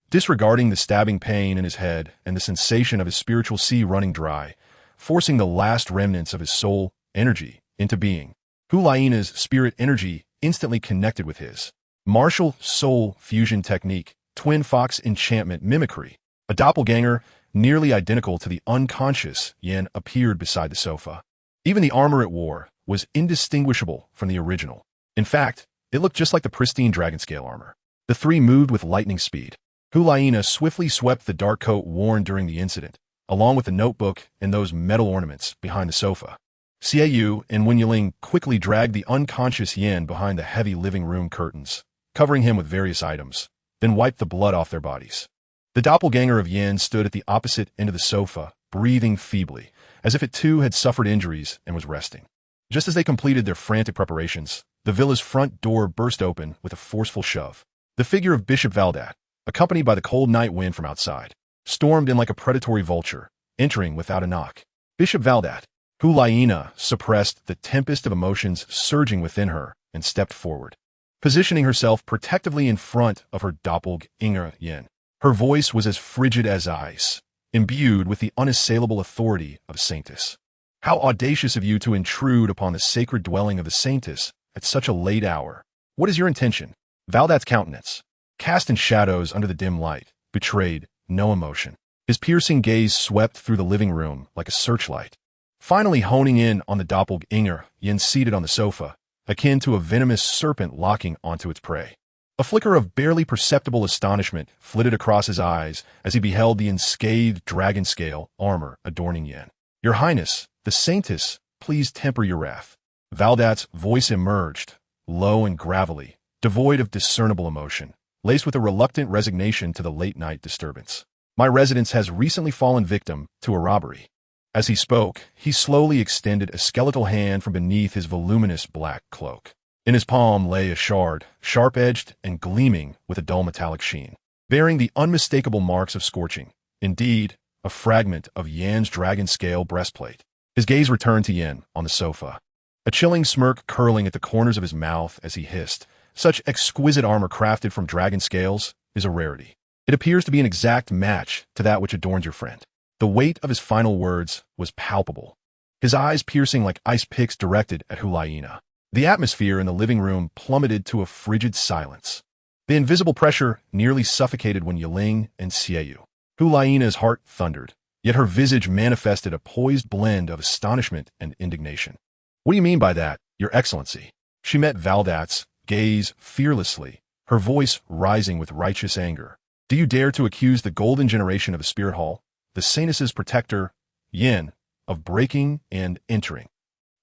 Disregarding the stabbing pain in his head and the sensation of his spiritual sea running dry, forcing the last remnants of his soul energy into being, Hu Liena's spirit energy instantly connected with his. Martial soul fusion technique, twin fox enchantment mimicry. A doppelganger, nearly identical to the unconscious Yan, appeared beside the sofa. Even the armor it wore was indistinguishable from the original. In fact, it looked just like the pristine dragon scale armor. The three moved with lightning speed. Hu Liena swiftly swept the dark coat worn during the incident, along with the notebook and those metal ornaments behind the sofa. Xiaoyu and Wen Yiling quickly dragged the unconscious Yan behind the heavy living room curtains, covering him with various items, then wiped the blood off their bodies. The doppelganger of Yan stood at the opposite end of the sofa, breathing feebly, as if it too had suffered injuries and was resting. Just as they completed their frantic preparations, the villa's front door burst open with a forceful shove. The figure of Bishop Valdat, accompanied by the cold night wind from outside, stormed in like a predatory vulture, entering without a knock. Bishop Valdat. Hu Liena suppressed the tempest of emotions surging within her and stepped forward, positioning herself protectively in front of her doppelganger Yan. Her voice was as frigid as ice, imbued with the unassailable authority of a saintess. How audacious of you to intrude upon the sacred dwelling of the saintess at such a late hour. What is your intention? Valdat's countenance, cast in shadows under the dim light, betrayed no emotion. His piercing gaze swept through the living room like a searchlight, finally honing in on the doppelganger Yan seated on the sofa, akin to a venomous serpent locking onto its prey. A flicker of barely perceptible astonishment flitted across his eyes as he beheld the unscathed dragon scale armor adorning Yan. Your Highness, the saintess, please temper your wrath. Valdat's voice emerged, low and gravelly, devoid of discernible emotion, laced with a reluctant resignation to the late-night disturbance. My residence has recently fallen victim to a robbery. As he spoke, he slowly extended a skeletal hand from beneath his voluminous black cloak. In his palm lay a shard, sharp-edged and gleaming with a dull metallic sheen, bearing the unmistakable marks of scorching. Indeed, a fragment of Yan's dragon scale breastplate. His gaze returned to Yan on the sofa, a chilling smirk curling at the corners of his mouth as he hissed. Such exquisite armor crafted from dragon scales is a rarity. It appears to be an exact match to that which adorns your friend. The weight of his final words was palpable, his eyes piercing like ice picks directed at Hu Liena. The atmosphere in the living room plummeted to a frigid silence. The invisible pressure nearly suffocated Wen Yiling and Xieyu. Hu Liena's heart thundered, yet her visage manifested a poised blend of astonishment and indignation. What do you mean by that, Your Excellency? She met Valdat's gaze fearlessly, her voice rising with righteous anger. Do you dare to accuse the golden generation of the Spirit Hall, the Sainess's protector, Yin, of breaking and entering?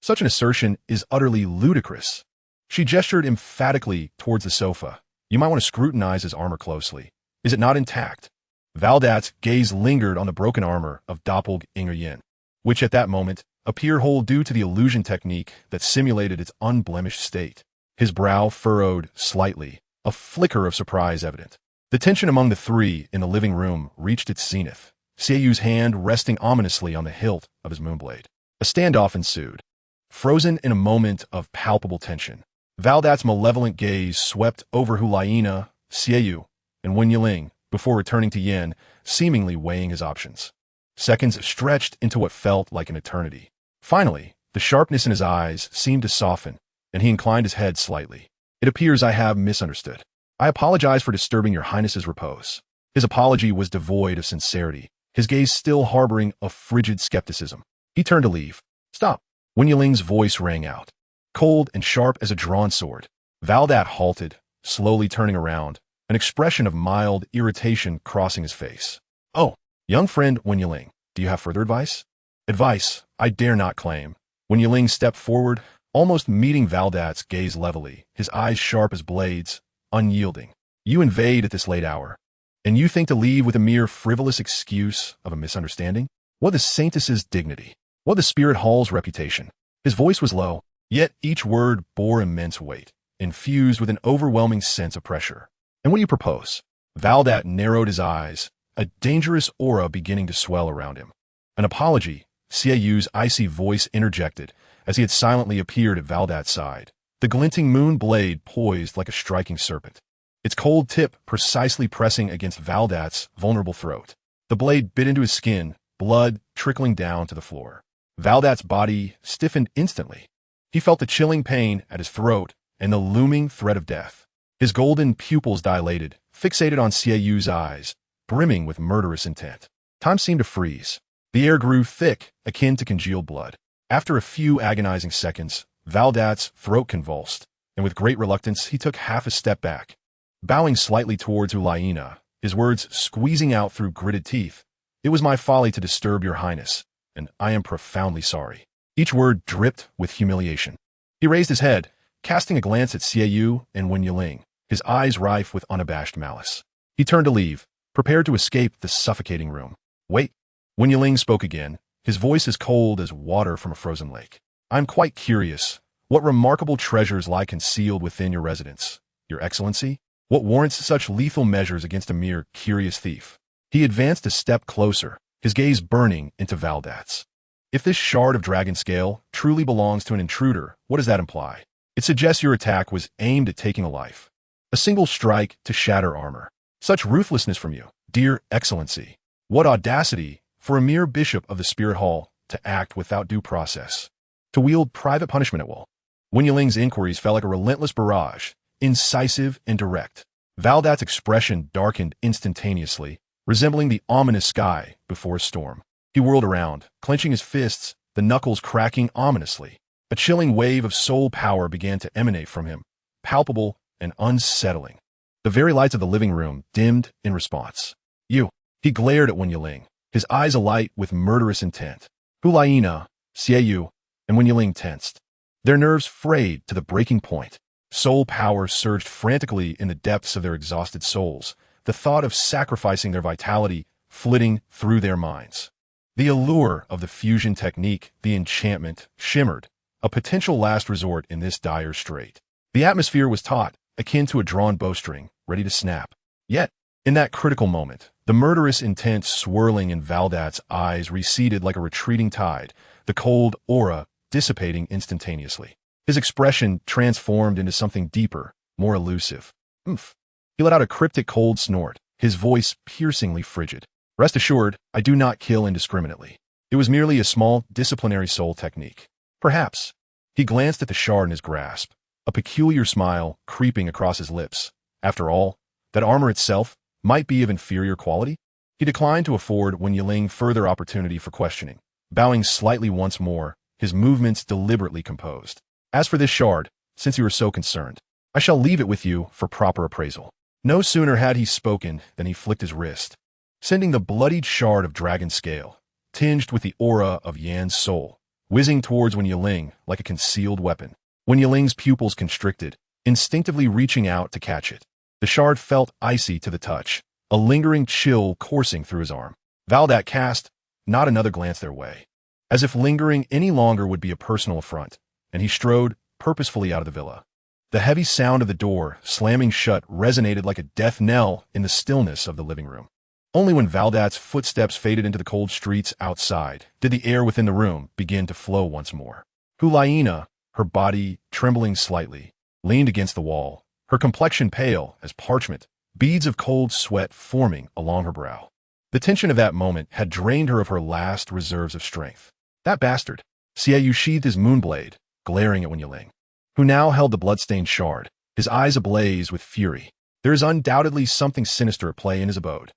Such an assertion is utterly ludicrous. She gestured emphatically towards the sofa. You might want to scrutinize his armor closely. Is it not intact? Valdat's gaze lingered on the broken armor of Doppelganger Yin, which at that moment appeared whole due to the illusion technique that simulated its unblemished state. His brow furrowed slightly, a flicker of surprise evident. The tension among the three in the living room reached its zenith, Xieyu's hand resting ominously on the hilt of his moonblade. A standoff ensued, frozen in a moment of palpable tension. Valdat's malevolent gaze swept over Hu Liena, Xieyu, and Wen Yiling before returning to Yin, seemingly weighing his options. Seconds stretched into what felt like an eternity. Finally, the sharpness in his eyes seemed to soften, and he inclined his head slightly. It appears I have misunderstood. I apologize for disturbing your Highness's repose. His apology was devoid of sincerity, his gaze still harboring a frigid skepticism. He turned to leave. Stop. Wen Yiling's voice rang out, cold and sharp as a drawn sword. Valdat halted, slowly turning around, an expression of mild irritation crossing his face. Oh, young friend Wen Yiling, do you have further advice? Advice, I dare not claim. Wen Yiling stepped forward, almost meeting Valdat's gaze levelly, his eyes sharp as blades, unyielding. You invade at this late hour, and you think to leave with a mere frivolous excuse of a misunderstanding? What the Saintess's dignity? What the Spirit Hall's reputation? His voice was low, yet each word bore immense weight, infused with an overwhelming sense of pressure. And what do you propose? Valdat narrowed his eyes, a dangerous aura beginning to swell around him. An apology, Xieyu's icy voice interjected, as he had silently appeared at Valdat's side, the glinting moon blade poised like a striking serpent, its cold tip precisely pressing against Valdat's vulnerable throat. The blade bit into his skin, blood trickling down to the floor. Valdat's body stiffened instantly. He felt the chilling pain at his throat and the looming threat of death. His golden pupils dilated, fixated on Xieyu's eyes, brimming with murderous intent. Time seemed to freeze. The air grew thick, akin to congealed blood. After a few agonizing seconds, Valdat's throat convulsed, and with great reluctance he took half a step back. Bowing slightly towards Hu Liena, his words squeezing out through gritted teeth, "It was my folly to disturb your Highness, and I am profoundly sorry." Each word dripped with humiliation. He raised his head, casting a glance at Xieyu and Wen Yiling, his eyes rife with unabashed malice. He turned to leave, prepared to escape the suffocating room. Wait. Wen Yiling spoke again, his voice as cold as water from a frozen lake. I'm quite curious. What remarkable treasures lie concealed within your residence, Your Excellency? What warrants such lethal measures against a mere curious thief? He advanced a step closer, his gaze burning into Valdat's. If this shard of dragon scale truly belongs to an intruder, what does that imply? It suggests your attack was aimed at taking a life. A single strike to shatter armor. Such ruthlessness from you, dear Excellency. What audacity for a mere bishop of the Spirit Hall to act without due process, to wield private punishment at will. Wen Yiling's inquiries fell like a relentless barrage, incisive and direct. Valdat's expression darkened instantaneously, resembling the ominous sky before a storm. He whirled around, clenching his fists, the knuckles cracking ominously. A chilling wave of soul power began to emanate from him, palpable and unsettling. The very lights of the living room dimmed in response. You. He glared at Wen Yiling, his eyes alight with murderous intent. Hu Liena, Xieyu, and Wen Yiling tensed, their nerves frayed to the breaking point. Soul power surged frantically in the depths of their exhausted souls. The thought of sacrificing their vitality flitting through their minds. The allure of the fusion technique, the enchantment, shimmered, a potential last resort in this dire strait. The atmosphere was taut, akin to a drawn bowstring, ready to snap. Yet, in that critical moment, the murderous intent swirling in Valdat's eyes receded like a retreating tide, the cold aura dissipating instantaneously. His expression transformed into something deeper, more elusive. Oomph. He let out a cryptic cold snort, his voice piercingly frigid. Rest assured, I do not kill indiscriminately. It was merely a small, disciplinary soul technique. Perhaps. He glanced at the shard in his grasp, a peculiar smile creeping across his lips. After all, that armor itself might be of inferior quality. He declined to afford Wen Yiling further opportunity for questioning, bowing slightly once more, his movements deliberately composed. As for this shard, since you are so concerned, I shall leave it with you for proper appraisal. No sooner had he spoken than he flicked his wrist, sending the bloodied shard of dragon scale, tinged with the aura of Yan's soul, whizzing towards Wen Yiling like a concealed weapon. Wen Yiling's pupils constricted, instinctively reaching out to catch it. The shard felt icy to the touch, a lingering chill coursing through his arm. Valdat cast not another glance their way, as if lingering any longer would be a personal affront, and he strode purposefully out of the villa. The heavy sound of the door slamming shut resonated like a death knell in the stillness of the living room. Only when Valdat's footsteps faded into the cold streets outside did the air within the room begin to flow once more. Hu Liena, her body trembling slightly, leaned against the wall, her complexion pale as parchment, beads of cold sweat forming along her brow. The tension of that moment had drained her of her last reserves of strength. That bastard! Xiaoyu sheathed his moonblade, glaring at Wen Yiling, who now held the bloodstained shard, his eyes ablaze with fury. There is undoubtedly something sinister at play in his abode.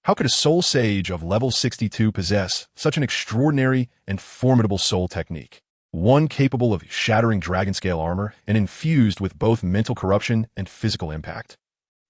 How could a soul sage of level 62 possess such an extraordinary and formidable soul technique? One capable of shattering dragon-scale armor and infused with both mental corruption and physical impact.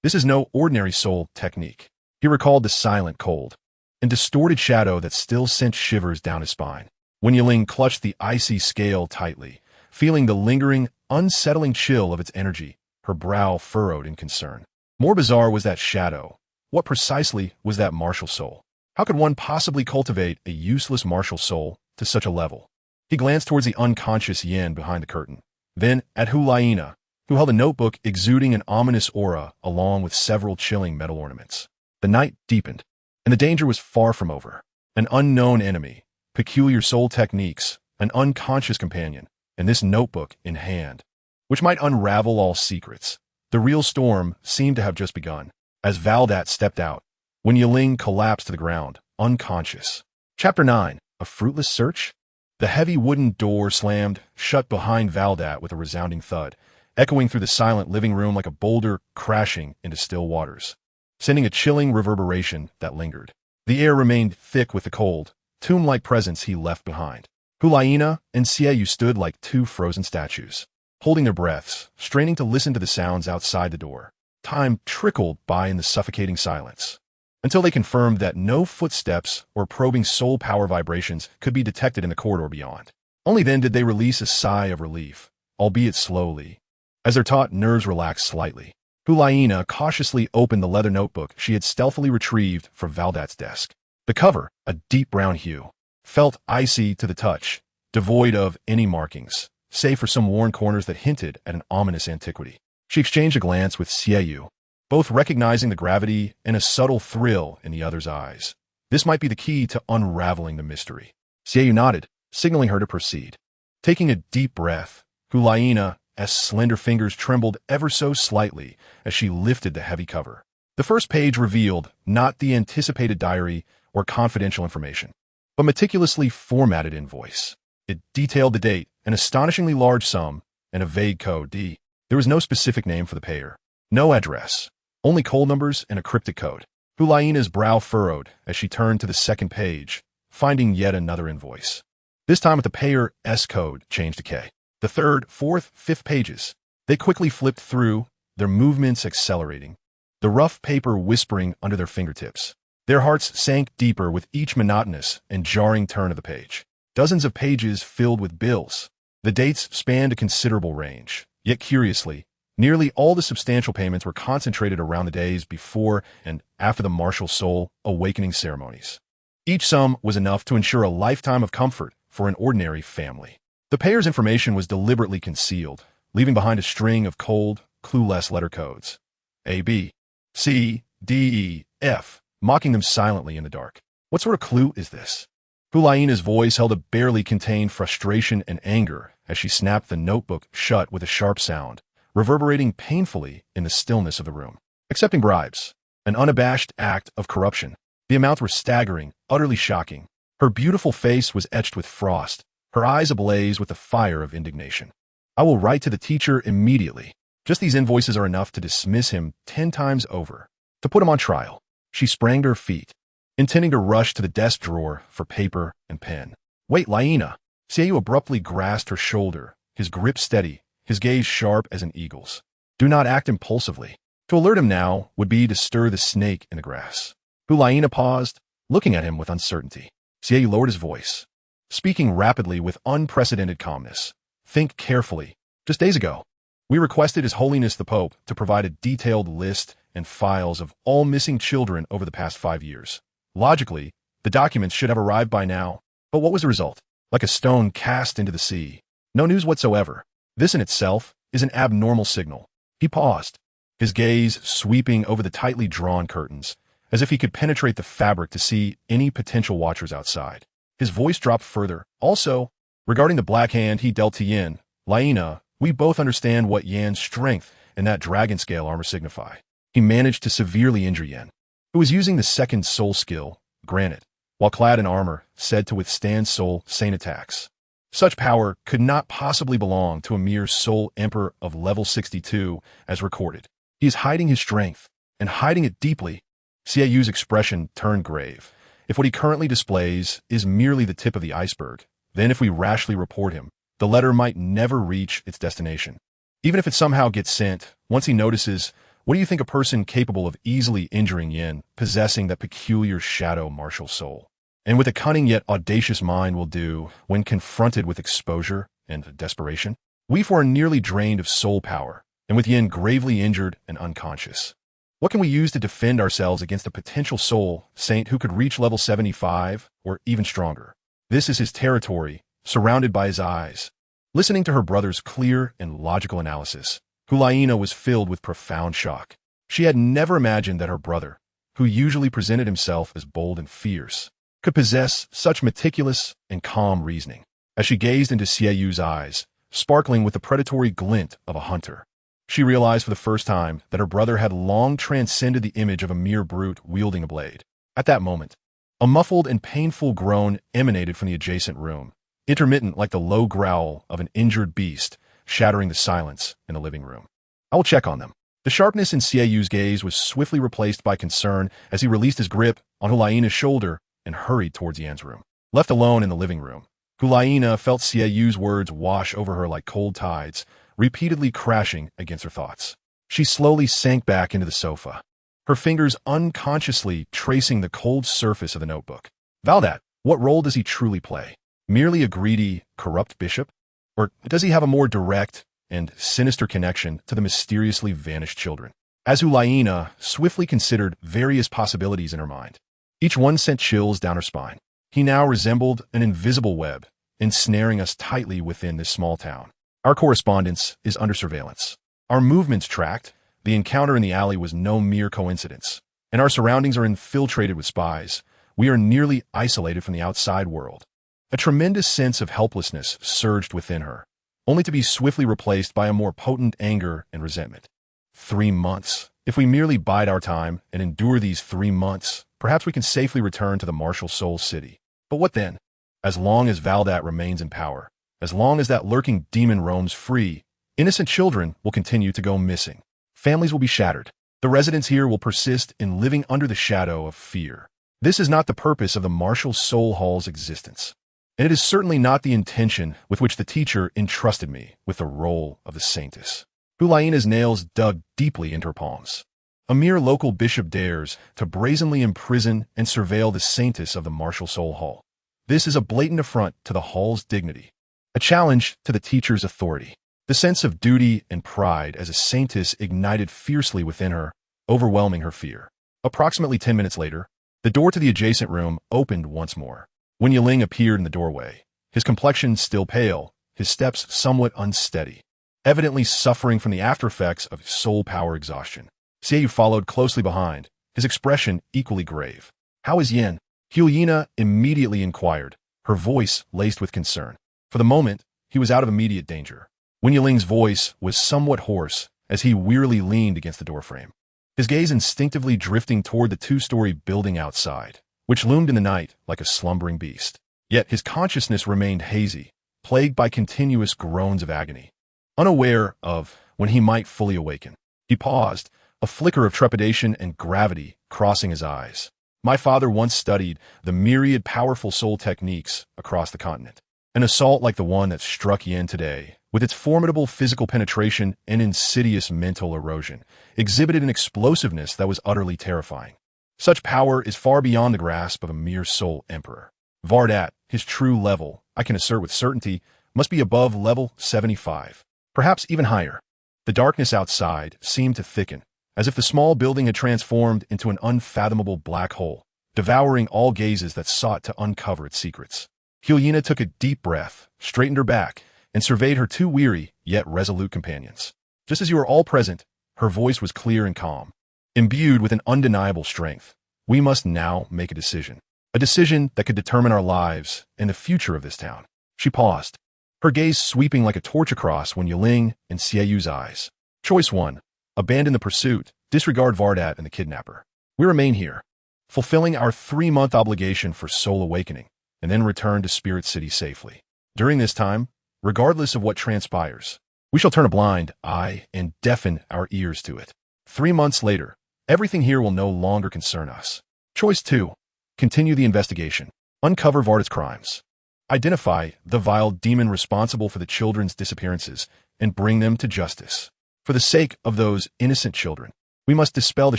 This is no ordinary soul technique. He recalled the silent cold and distorted shadow that still sent shivers down his spine. Wen Yiling clutched the icy scale tightly, feeling the lingering, unsettling chill of its energy, her brow furrowed in concern. More bizarre was that shadow. What precisely was that martial soul? How could one possibly cultivate a useless martial soul to such a level? He glanced towards the unconscious Yan behind the curtain, then at Hu Liena, who held a notebook exuding an ominous aura along with several chilling metal ornaments. The night deepened, and the danger was far from over. An unknown enemy, peculiar soul techniques, an unconscious companion, and this notebook in hand, which might unravel all secrets. The real storm seemed to have just begun. As Valdat stepped out, Wen Yiling collapsed to the ground, unconscious. Chapter 9. A Fruitless Search? The heavy wooden door slammed shut behind Valdat with a resounding thud, echoing through the silent living room like a boulder crashing into still waters, sending a chilling reverberation that lingered. The air remained thick with the cold, tomb-like presence he left behind. Hu Liena and Xiaoyu stood like two frozen statues, holding their breaths, straining to listen to the sounds outside the door. Time trickled by in the suffocating silence, until they confirmed that no footsteps or probing soul power vibrations could be detected in the corridor beyond. Only then did they release a sigh of relief, albeit slowly, as their taut nerves relaxed slightly. Hu Liena cautiously opened the leather notebook she had stealthily retrieved from Valdat's desk. The cover, a deep brown hue, felt icy to the touch, devoid of any markings, save for some worn corners that hinted at an ominous antiquity. She exchanged a glance with Xiaoyu, both recognizing the gravity and a subtle thrill in the other's eyes. This might be the key to unraveling the mystery. Xiaoyu nodded, signaling her to proceed. Taking a deep breath, Hu Liena's slender fingers trembled ever so slightly as she lifted the heavy cover. The first page revealed not the anticipated diary or confidential information, but meticulously formatted invoice. It detailed the date, an astonishingly large sum, and a vague code D. There was no specific name for the payer, no address, only cold numbers and a cryptic code. Hu Liena's brow furrowed as she turned to the second page, finding yet another invoice. This time with the payer's code changed to K. The third, fourth, fifth pages. They quickly flipped through, their movements accelerating, the rough paper whispering under their fingertips. Their hearts sank deeper with each monotonous and jarring turn of the page. Dozens of pages filled with bills. The dates spanned a considerable range. Yet curiously, Nearly all the substantial payments were concentrated around the days before and after the martial soul awakening ceremonies. Each sum was enough to ensure a lifetime of comfort for an ordinary family. The payer's information was deliberately concealed, leaving behind a string of cold, clueless letter codes. A, B, C, D, E, F, mocking them silently in the dark. What sort of clue is this? Hu Liena's voice held a barely contained frustration and anger as she snapped the notebook shut with a sharp sound, reverberating painfully in the stillness of the room. Accepting bribes, an unabashed act of corruption. The amounts were staggering, utterly shocking. Her beautiful face was etched with frost, her eyes ablaze with the fire of indignation. I will write to the teacher immediately. Just these invoices are enough to dismiss him 10 times over. To put him on trial. She sprang to her feet, intending to rush to the desk drawer for paper and pen. Wait, Liena. Xiaoyu abruptly grasped her shoulder, his grip steady, his gaze sharp as an eagle's. Do not act impulsively. To alert him now would be to stir the snake in the grass. Hu Liena paused, looking at him with uncertainty. Xiaoyu lowered his voice, speaking rapidly with unprecedented calmness. Think carefully. Just days ago, we requested His Holiness the Pope to provide a detailed list and files of all missing children over the past 5 years. Logically, the documents should have arrived by now, but what was the result? Like a stone cast into the sea. No news whatsoever. This in itself is an abnormal signal. He paused, his gaze sweeping over the tightly drawn curtains, as if he could penetrate the fabric to see any potential watchers outside. His voice dropped further. Also, regarding the black hand he dealt to Yin, Liena, we both understand what Yan's strength and that dragon scale armor signify. He managed to severely injure Yan, who was using the second soul skill, Granite, while clad in armor, said to withstand soul sane attacks. Such power could not possibly belong to a mere soul emperor of level 62, as recorded. He is hiding his strength, and hiding it deeply. Xiaoyu's expression turned grave. If what he currently displays is merely the tip of the iceberg, then if we rashly report him, the letter might never reach its destination. Even if it somehow gets sent, once he notices, what do you think a person capable of easily injuring Yin, possessing that peculiar shadow martial soul, and with a cunning yet audacious mind will do when confronted with exposure and desperation? We four are nearly drained of soul power, and with Yin gravely injured and unconscious. What can we use to defend ourselves against a potential soul saint who could reach level 75 or even stronger? This is his territory, surrounded by his eyes. Listening to her brother's clear and logical analysis, Hu Liena was filled with profound shock. She had never imagined that her brother, who usually presented himself as bold and fierce, could possess such meticulous and calm reasoning. As she gazed into Xiaoyu's eyes, sparkling with the predatory glint of a hunter, she realized for the first time that her brother had long transcended the image of a mere brute wielding a blade. At that moment, a muffled and painful groan emanated from the adjacent room, intermittent like the low growl of an injured beast, shattering the silence in the living room. I will check on them. The sharpness in Xiaoyu's gaze was swiftly replaced by concern as he released his grip on Hu Liena's shoulder and hurried towards Yan's room. Left alone in the living room, Hu Liena felt Xiaoyu's words wash over her like cold tides, repeatedly crashing against her thoughts. She slowly sank back into the sofa, her fingers unconsciously tracing the cold surface of the notebook. Valdat, what role does he truly play? Merely a greedy, corrupt bishop? Or does he have a more direct and sinister connection to the mysteriously vanished children? As Hu Liena swiftly considered various possibilities in her mind, each one sent chills down her spine. He now resembled an invisible web, ensnaring us tightly within this small town. Our correspondence is under surveillance. Our movements tracked. The encounter in the alley was no mere coincidence, and our surroundings are infiltrated with spies. We are nearly isolated from the outside world. A tremendous sense of helplessness surged within her, only to be swiftly replaced by a more potent anger and resentment. 3 months. If we merely bide our time and endure these 3 months, perhaps we can safely return to the martial soul city. But what then? As long as Valdat remains in power, as long as that lurking demon roams free, innocent children will continue to go missing. Families will be shattered. The residents here will persist in living under the shadow of fear. This is not the purpose of the martial soul hall's existence. And it is certainly not the intention with which the teacher entrusted me with the role of the saintess. Hu Liena's nails dug deeply into her palms. A mere local bishop dares to brazenly imprison and surveil the saintess of the martial soul hall. This is a blatant affront to the hall's dignity, a challenge to the teacher's authority. The sense of duty and pride as a saintess ignited fiercely within her, overwhelming her fear. Approximately 10 minutes later, the door to the adjacent room opened once more. Wen Yiling appeared in the doorway, his complexion still pale, his steps somewhat unsteady, evidently suffering from the aftereffects of soul power exhaustion. Xiaoyu followed closely behind, his expression equally grave. "How is Yin?" Hu Liena immediately inquired, her voice laced with concern. For the moment, he was out of immediate danger. Wen Yiling's voice was somewhat hoarse as he wearily leaned against the doorframe, his gaze instinctively drifting toward the two-story building outside, which loomed in the night like a slumbering beast. Yet his consciousness remained hazy, plagued by continuous groans of agony. Unaware of when he might fully awaken, he paused, a flicker of trepidation and gravity crossing his eyes. My father once studied the myriad powerful soul techniques across the continent. An assault like the one that struck Yin today, with its formidable physical penetration and insidious mental erosion, exhibited an explosiveness that was utterly terrifying. Such power is far beyond the grasp of a mere soul emperor. Vardat, his true level, I can assert with certainty, must be above level 75, perhaps even higher. The darkness outside seemed to thicken, as if the small building had transformed into an unfathomable black hole, devouring all gazes that sought to uncover its secrets. Hu Liena took a deep breath, straightened her back, and surveyed her two weary, yet resolute companions. Just as you are all present, her voice was clear and calm, imbued with an undeniable strength. We must now make a decision that could determine our lives and the future of this town. She paused, her gaze sweeping like a torch across Wen Yiling and Xiaoyu's eyes. Choice 1. Abandon the pursuit, disregard Vardat and the kidnapper. We remain here, fulfilling our 3-month obligation for soul awakening, and then return to Spirit City safely. During this time, regardless of what transpires, we shall turn a blind eye and deafen our ears to it. 3 months later, everything here will no longer concern us. Choice 2. Continue the investigation. Uncover Vardat's crimes. Identify the vile demon responsible for the children's disappearances and bring them to justice. For the sake of those innocent children, we must dispel the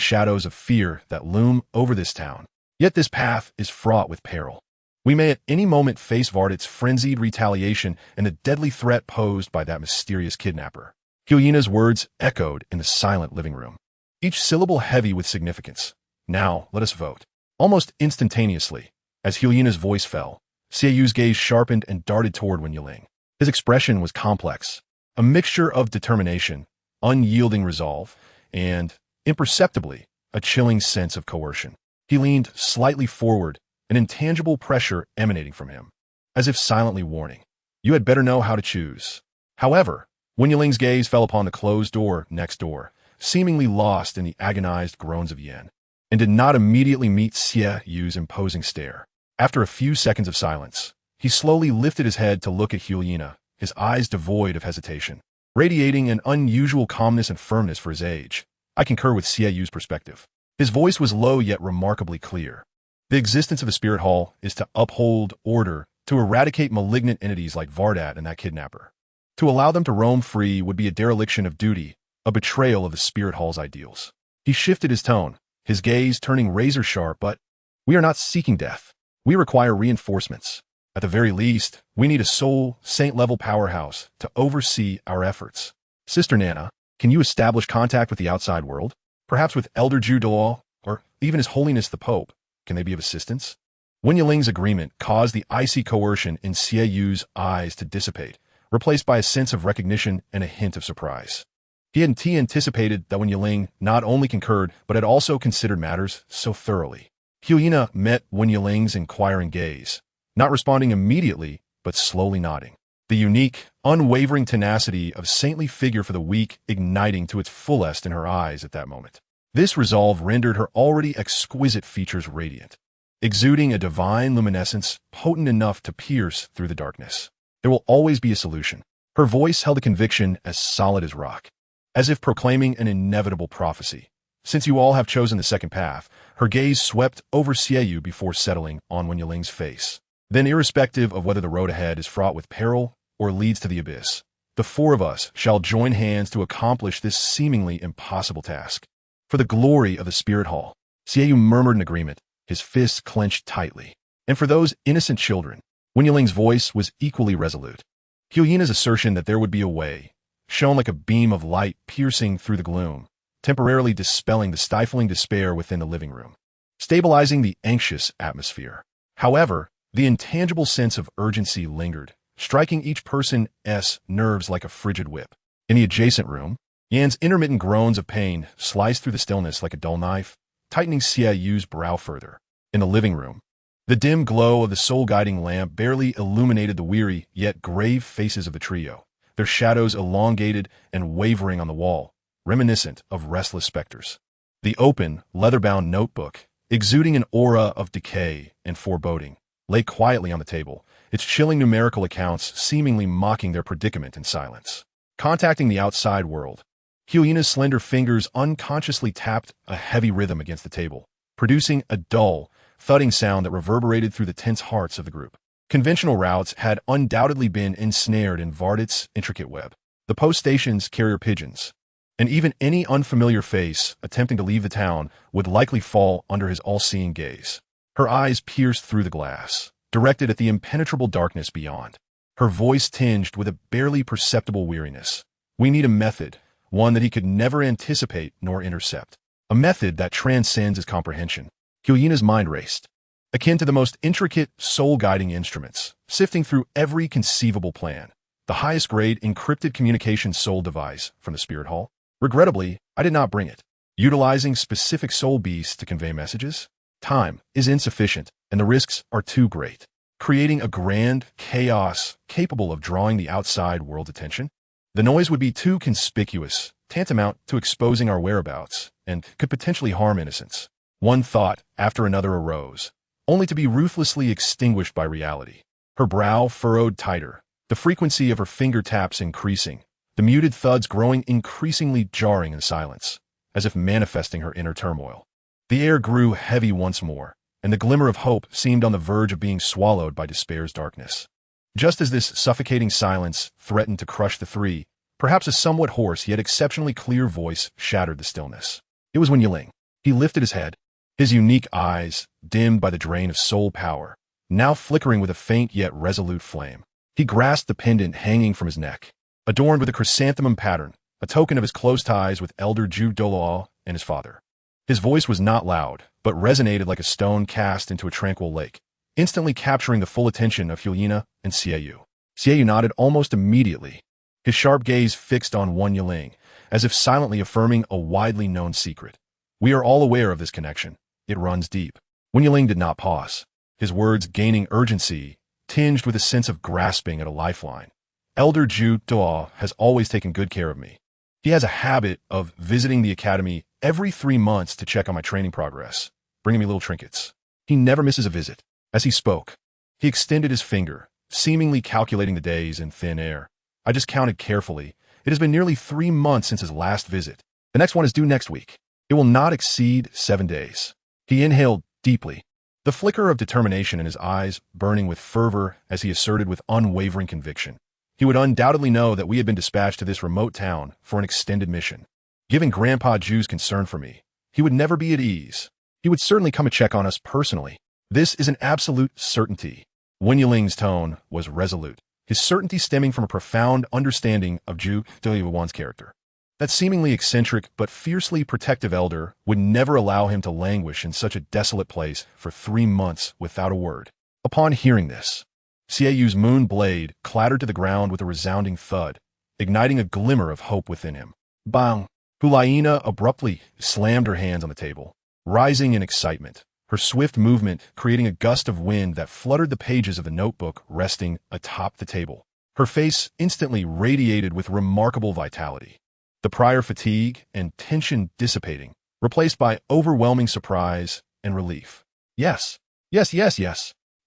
shadows of fear that loom over this town. Yet this path is fraught with peril. We may at any moment face Vardat's frenzied retaliation and the deadly threat posed by that mysterious kidnapper. Hu Liena's words echoed in the silent living room, each syllable heavy with significance. Now, let us vote. Almost instantaneously, as Hu Liena's voice fell, Xiaoyu's gaze sharpened and darted toward Wen Yiling. His expression was complex, a mixture of determination, unyielding resolve, and, imperceptibly, a chilling sense of coercion. He leaned slightly forward, an intangible pressure emanating from him, as if silently warning, "You had better know how to choose." However, Wen Yiling's gaze fell upon the closed door next door, seemingly lost in the agonized groans of Yin, and did not immediately meet Xiaoyu's imposing stare. After a few seconds of silence, he slowly lifted his head to look at Hu Liena, his eyes devoid of hesitation, radiating an unusual calmness and firmness for his age. I concur with Xiaoyu's perspective. His voice was low yet remarkably clear. The existence of a spirit hall is to uphold order, to eradicate malignant entities like Vardat and that kidnapper. To allow them to roam free would be a dereliction of duty, a betrayal of the spirit hall's ideals. He shifted his tone, his gaze turning razor-sharp, but we are not seeking death. We require reinforcements. At the very least, we need a soul, saint-level powerhouse to oversee our efforts. Sister Nana, can you establish contact with the outside world? Perhaps with Elder Douluo, or even His Holiness the Pope? Can they be of assistance? Wen Yiling's agreement caused the icy coercion in Xiaoyu's eyes to dissipate, replaced by a sense of recognition and a hint of surprise. He anticipated that Wen Yiling not only concurred, but had also considered matters so thoroughly. Hu Liena met Wen Yiling's inquiring gaze, not responding immediately, but slowly nodding. The unique, unwavering tenacity of saintly figure for the weak igniting to its fullest in her eyes at that moment. This resolve rendered her already exquisite features radiant, exuding a divine luminescence potent enough to pierce through the darkness. There will always be a solution. Her voice held a conviction as solid as rock, as if proclaiming an inevitable prophecy. Since you all have chosen the second path, her gaze swept over Xiaoyu before settling on Wen Yiling's face. Then, irrespective of whether the road ahead is fraught with peril or leads to the abyss, the 4 of us shall join hands to accomplish this seemingly impossible task. For the glory of the Spirit Hall, Xiaoyu murmured in agreement, his fists clenched tightly. And for those innocent children, Wen Yiling's voice was equally resolute. Hu Liena's assertion that there would be a way, shone like a beam of light piercing through the gloom, temporarily dispelling the stifling despair within the living room, stabilizing the anxious atmosphere. However, the intangible sense of urgency lingered, striking each person's nerves like a frigid whip. In the adjacent room, Yan's intermittent groans of pain sliced through the stillness like a dull knife, tightening Xie Yu's brow further. In the living room, the dim glow of the soul-guiding lamp barely illuminated the weary yet grave faces of the trio, their shadows elongated and wavering on the wall, reminiscent of restless specters. The open, leather-bound notebook, exuding an aura of decay and foreboding, lay quietly on the table, its chilling numerical accounts seemingly mocking their predicament in silence. Contacting the outside world, Hu Liena's slender fingers unconsciously tapped a heavy rhythm against the table, producing a dull, thudding sound that reverberated through the tense hearts of the group. Conventional routes had undoubtedly been ensnared in Vardit's intricate web. The post station's carrier pigeons, and even any unfamiliar face attempting to leave the town would likely fall under his all-seeing gaze. Her eyes pierced through the glass, directed at the impenetrable darkness beyond. Her voice tinged with a barely perceptible weariness. We need a method, one that he could never anticipate nor intercept. A method that transcends his comprehension. Hu Liena's mind raced, akin to the most intricate soul-guiding instruments, sifting through every conceivable plan. The highest grade encrypted communication soul device from the Spirit Hall. Regrettably, I did not bring it. Utilizing specific soul beasts to convey messages? Time is insufficient, and the risks are too great. Creating a grand chaos capable of drawing the outside world's attention? The noise would be too conspicuous, tantamount to exposing our whereabouts, and could potentially harm innocents. One thought after another arose, only to be ruthlessly extinguished by reality. Her brow furrowed tighter, the frequency of her finger taps increasing, the muted thuds growing increasingly jarring in silence, as if manifesting her inner turmoil. The air grew heavy once more, and the glimmer of hope seemed on the verge of being swallowed by despair's darkness. Just as this suffocating silence threatened to crush the three, perhaps a somewhat hoarse yet exceptionally clear voice shattered the stillness. It was Wen Yiling. He lifted his head, his unique eyes, dimmed by the drain of soul power, now flickering with a faint yet resolute flame. He grasped the pendant hanging from his neck, adorned with a chrysanthemum pattern, a token of his close ties with elder Ju Douluo and his father. His voice was not loud, but resonated like a stone cast into a tranquil lake, instantly capturing the full attention of Hu Liena and Xie Yu. Xie Yu nodded almost immediately, his sharp gaze fixed on Wen Yiling, as if silently affirming a widely known secret. We are all aware of this connection. It runs deep. Wen Yiling did not pause, his words gaining urgency, tinged with a sense of grasping at a lifeline. Elder Ju Douluo has always taken good care of me. He has a habit of visiting the academy every 3 months to check on my training progress, bringing me little trinkets. He never misses a visit. As he spoke, he extended his finger, seemingly calculating the days in thin air. I just counted carefully. It has been nearly 3 months since his last visit. The next one is due next week. It will not exceed 7 days. He inhaled deeply, the flicker of determination in his eyes burning with fervor as he asserted with unwavering conviction. He would undoubtedly know that we had been dispatched to this remote town for an extended mission. Given Grandpa Ju's concern for me, he would never be at ease. He would certainly come and check on us personally. This is an absolute certainty. Wen Yiling's tone was resolute, his certainty stemming from a profound understanding of Ju Douluo's character. That seemingly eccentric but fiercely protective elder would never allow him to languish in such a desolate place for 3 months without a word. Upon hearing this, Xie Yu's moon blade clattered to the ground with a resounding thud, igniting a glimmer of hope within him. Bang! Hu Liena abruptly slammed her hands on the table, rising in excitement, her swift movement creating a gust of wind that fluttered the pages of the notebook resting atop the table. Her face instantly radiated with remarkable vitality, the prior fatigue and tension dissipating, replaced by overwhelming surprise and relief. Yes.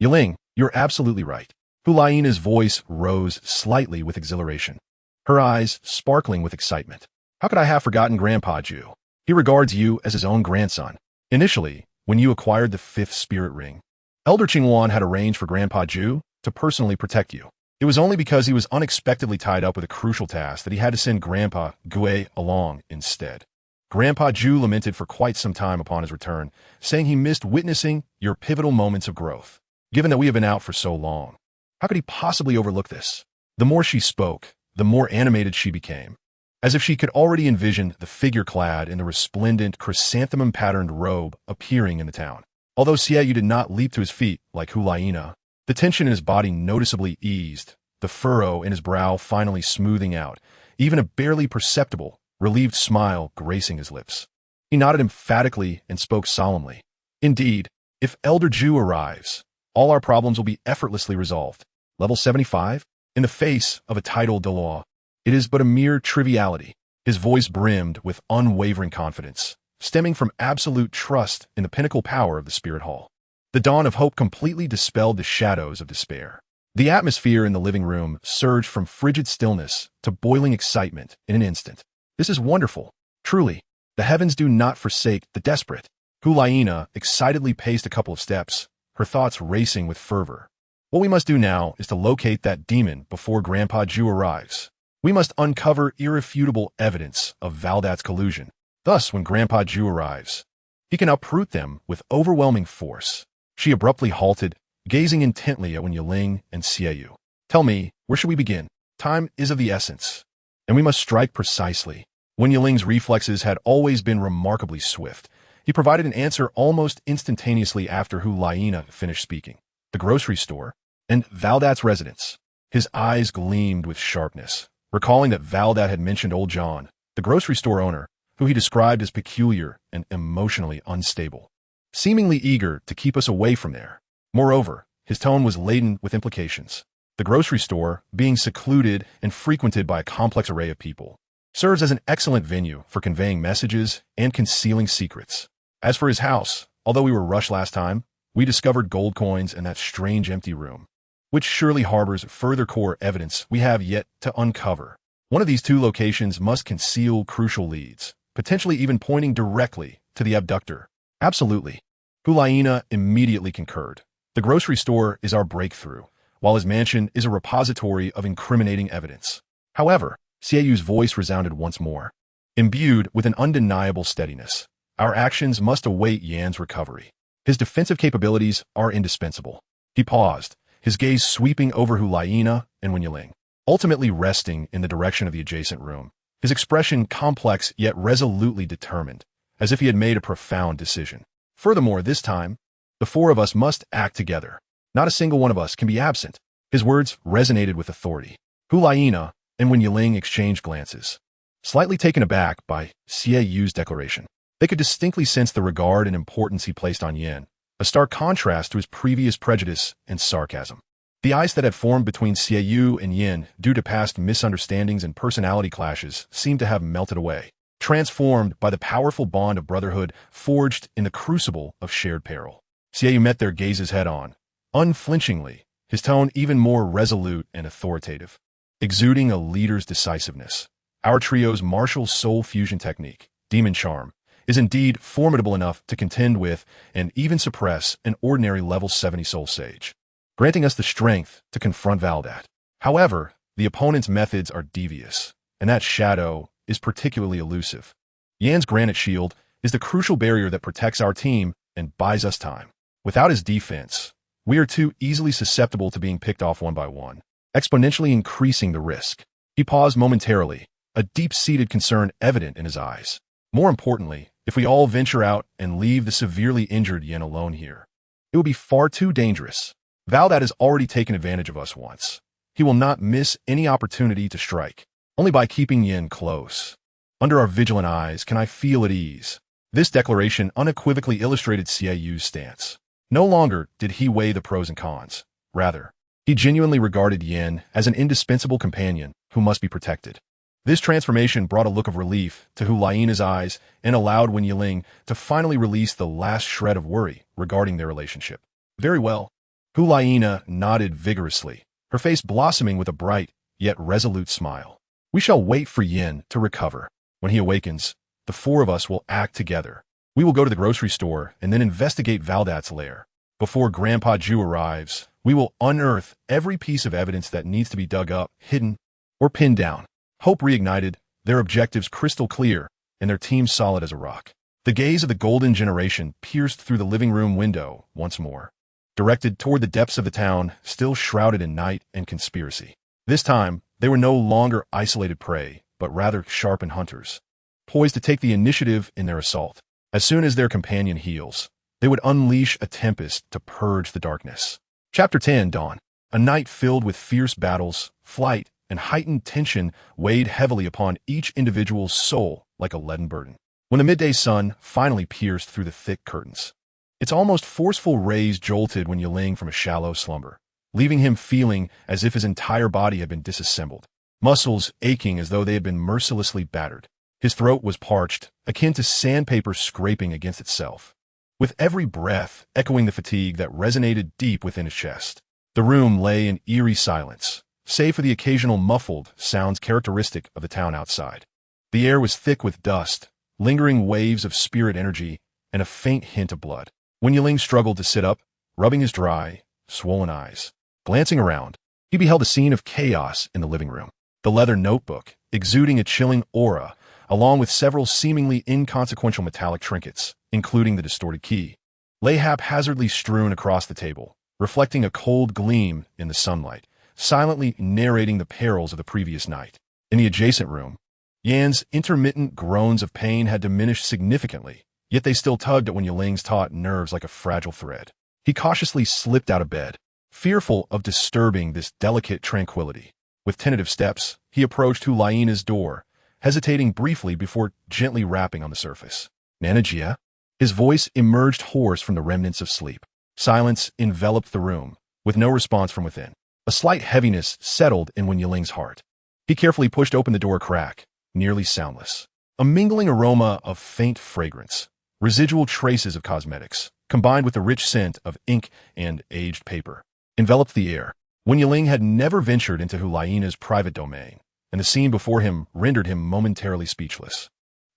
Yiling, you're absolutely right. Hu Liena's voice rose slightly with exhilaration, her eyes sparkling with excitement. How could I have forgotten Grandpa Ju? He regards you as his own grandson. Initially, when you acquired the 5th spirit ring, Elder Qingwan had arranged for Grandpa Ju to personally protect you. It was only because he was unexpectedly tied up with a crucial task that he had to send Grandpa Gue along instead. Grandpa Ju lamented for quite some time upon his return, saying he missed witnessing your pivotal moments of growth. Given that we have been out for so long, how could he possibly overlook this? The more she spoke, the more animated she became, as if she could already envision the figure clad in the resplendent chrysanthemum-patterned robe appearing in the town. Although Xiaoyu did not leap to his feet like Hu Liena, the tension in his body noticeably eased, the furrow in his brow finally smoothing out, even a barely perceptible, relieved smile gracing his lips. He nodded emphatically and spoke solemnly. Indeed, if Elder Ju arrives, all our problems will be effortlessly resolved. Level 75? In the face of a title de law, it is but a mere triviality. His voice brimmed with unwavering confidence, stemming from absolute trust in the pinnacle power of the Spirit Hall. The dawn of hope completely dispelled the shadows of despair. The atmosphere in the living room surged from frigid stillness to boiling excitement in an instant. This is wonderful. Truly, the heavens do not forsake the desperate. Hu Liena excitedly paced a couple of steps, her thoughts racing with fervor. What we must do now is to locate that demon before Grandpa Ju arrives. We must uncover irrefutable evidence of Valdat's collusion. Thus, when Grandpa Ju arrives, he can uproot them with overwhelming force. She abruptly halted, gazing intently at Wen Yiling and Xiaoyu. Tell me, where should we begin? Time is of the essence, and we must strike precisely. Wen Yiling's reflexes had always been remarkably swift. He provided an answer almost instantaneously after Hu Liena finished speaking. The grocery store and Valdat's residence. His eyes gleamed with sharpness, recalling that Valdat had mentioned old John, the grocery store owner, who he described as peculiar and emotionally unstable, seemingly eager to keep us away from there. Moreover, his tone was laden with implications. The grocery store, being secluded and frequented by a complex array of people, serves as an excellent venue for conveying messages and concealing secrets. As for his house, although we were rushed last time, we discovered gold coins in that strange empty room, which surely harbors further core evidence we have yet to uncover. One of these two locations must conceal crucial leads, potentially even pointing directly to the abductor. Absolutely. Hu Liena immediately concurred. The grocery store is our breakthrough, while his mansion is a repository of incriminating evidence. However, Xiaoyu's voice resounded once more. Imbued with an undeniable steadiness, our actions must await Yan's recovery. His defensive capabilities are indispensable. He paused, his gaze sweeping over Hu Liena and Wen Yiling, ultimately resting in the direction of the adjacent room. His expression complex yet resolutely determined, as if he had made a profound decision. Furthermore, this time, the four of us must act together. Not a single one of us can be absent. His words resonated with authority. Hu Liena and Wen Yiling exchanged glances, slightly taken aback by Xiaoyu's declaration. They could distinctly sense the regard and importance he placed on Yan, a stark contrast to his previous prejudice and sarcasm. The ice that had formed between Xiaoyu and Yan due to past misunderstandings and personality clashes seemed to have melted away, transformed by the powerful bond of brotherhood forged in the crucible of shared peril. Xiaoyu met their gazes head-on, unflinchingly, his tone even more resolute and authoritative, exuding a leader's decisiveness. Our trio's martial soul fusion technique, Demon Charm, is indeed formidable enough to contend with and even suppress an ordinary level 70 soul sage, granting us the strength to confront Valdat. However, the opponent's methods are devious, and that shadow is particularly elusive. Yan's granite shield is the crucial barrier that protects our team and buys us time. Without his defense, we are too easily susceptible to being picked off one by one, exponentially increasing the risk. He paused momentarily, a deep-seated concern evident in his eyes. More importantly, if we all venture out and leave the severely injured Yan alone here, it will be far too dangerous. Valdat has already taken advantage of us once. He will not miss any opportunity to strike. Only by keeping Yan close, under our vigilant eyes, can I feel at ease. This declaration unequivocally illustrated Xiaoyu's stance. No longer did he weigh the pros and cons. Rather, he genuinely regarded Yan as an indispensable companion who must be protected. This transformation brought a look of relief to Hu Liena's eyes and allowed Wen Yiling to finally release the last shred of worry regarding their relationship. Very well. Hu Liena nodded vigorously, her face blossoming with a bright yet resolute smile. We shall wait for Yan to recover. When he awakens, the four of us will act together. We will go to the grocery store and then investigate Valdat's lair. Before Grandpa Ju arrives, we will unearth every piece of evidence that needs to be dug up, hidden, or pinned down. Hope reignited, their objectives crystal clear, and their team solid as a rock. The gaze of the golden generation pierced through the living room window once more, directed toward the depths of the town, still shrouded in night and conspiracy. This time, They were no longer isolated prey, but rather sharpened hunters, poised to take the initiative in their assault. As soon as their companion heals, they would unleash a tempest to purge the darkness. Chapter 10, Dawn. A night filled with fierce battles, flight, and heightened tension weighed heavily upon each individual's soul like a leaden burden. When the midday sun finally pierced through the thick curtains, its almost forceful rays jolted Wen Yiling from a shallow slumber, leaving him feeling as if his entire body had been disassembled, muscles aching as though they had been mercilessly battered. His throat was parched, akin to sandpaper scraping against itself, with every breath echoing the fatigue that resonated deep within his chest. The room lay in eerie silence, save for the occasional muffled sounds characteristic of the town outside. The air was thick with dust, lingering waves of spirit energy, and a faint hint of blood. Wen Yiling struggled to sit up, rubbing his dry, swollen eyes. Glancing around, he beheld a scene of chaos in the living room. The leather notebook, exuding a chilling aura, along with several seemingly inconsequential metallic trinkets, including the distorted key, lay haphazardly strewn across the table, reflecting a cold gleam in the sunlight, silently narrating the perils of the previous night. In the adjacent room, Yan's intermittent groans of pain had diminished significantly, yet they still tugged at Wen Yiling's taut nerves like a fragile thread. He cautiously slipped out of bed, fearful of disturbing this delicate tranquility. With tentative steps, he approached Hu Liena's door, hesitating briefly before gently rapping on the surface. "Nana Jia?" His voice emerged hoarse from the remnants of sleep. Silence enveloped the room, with no response from within. A slight heaviness settled in Wen Yiling's heart. He carefully pushed open the door crack, nearly soundless. A mingling aroma of faint fragrance, residual traces of cosmetics, combined with the rich scent of ink and aged paper, enveloped the air. Wen Yiling had never ventured into Hu Liena's private domain, and the scene before him rendered him momentarily speechless.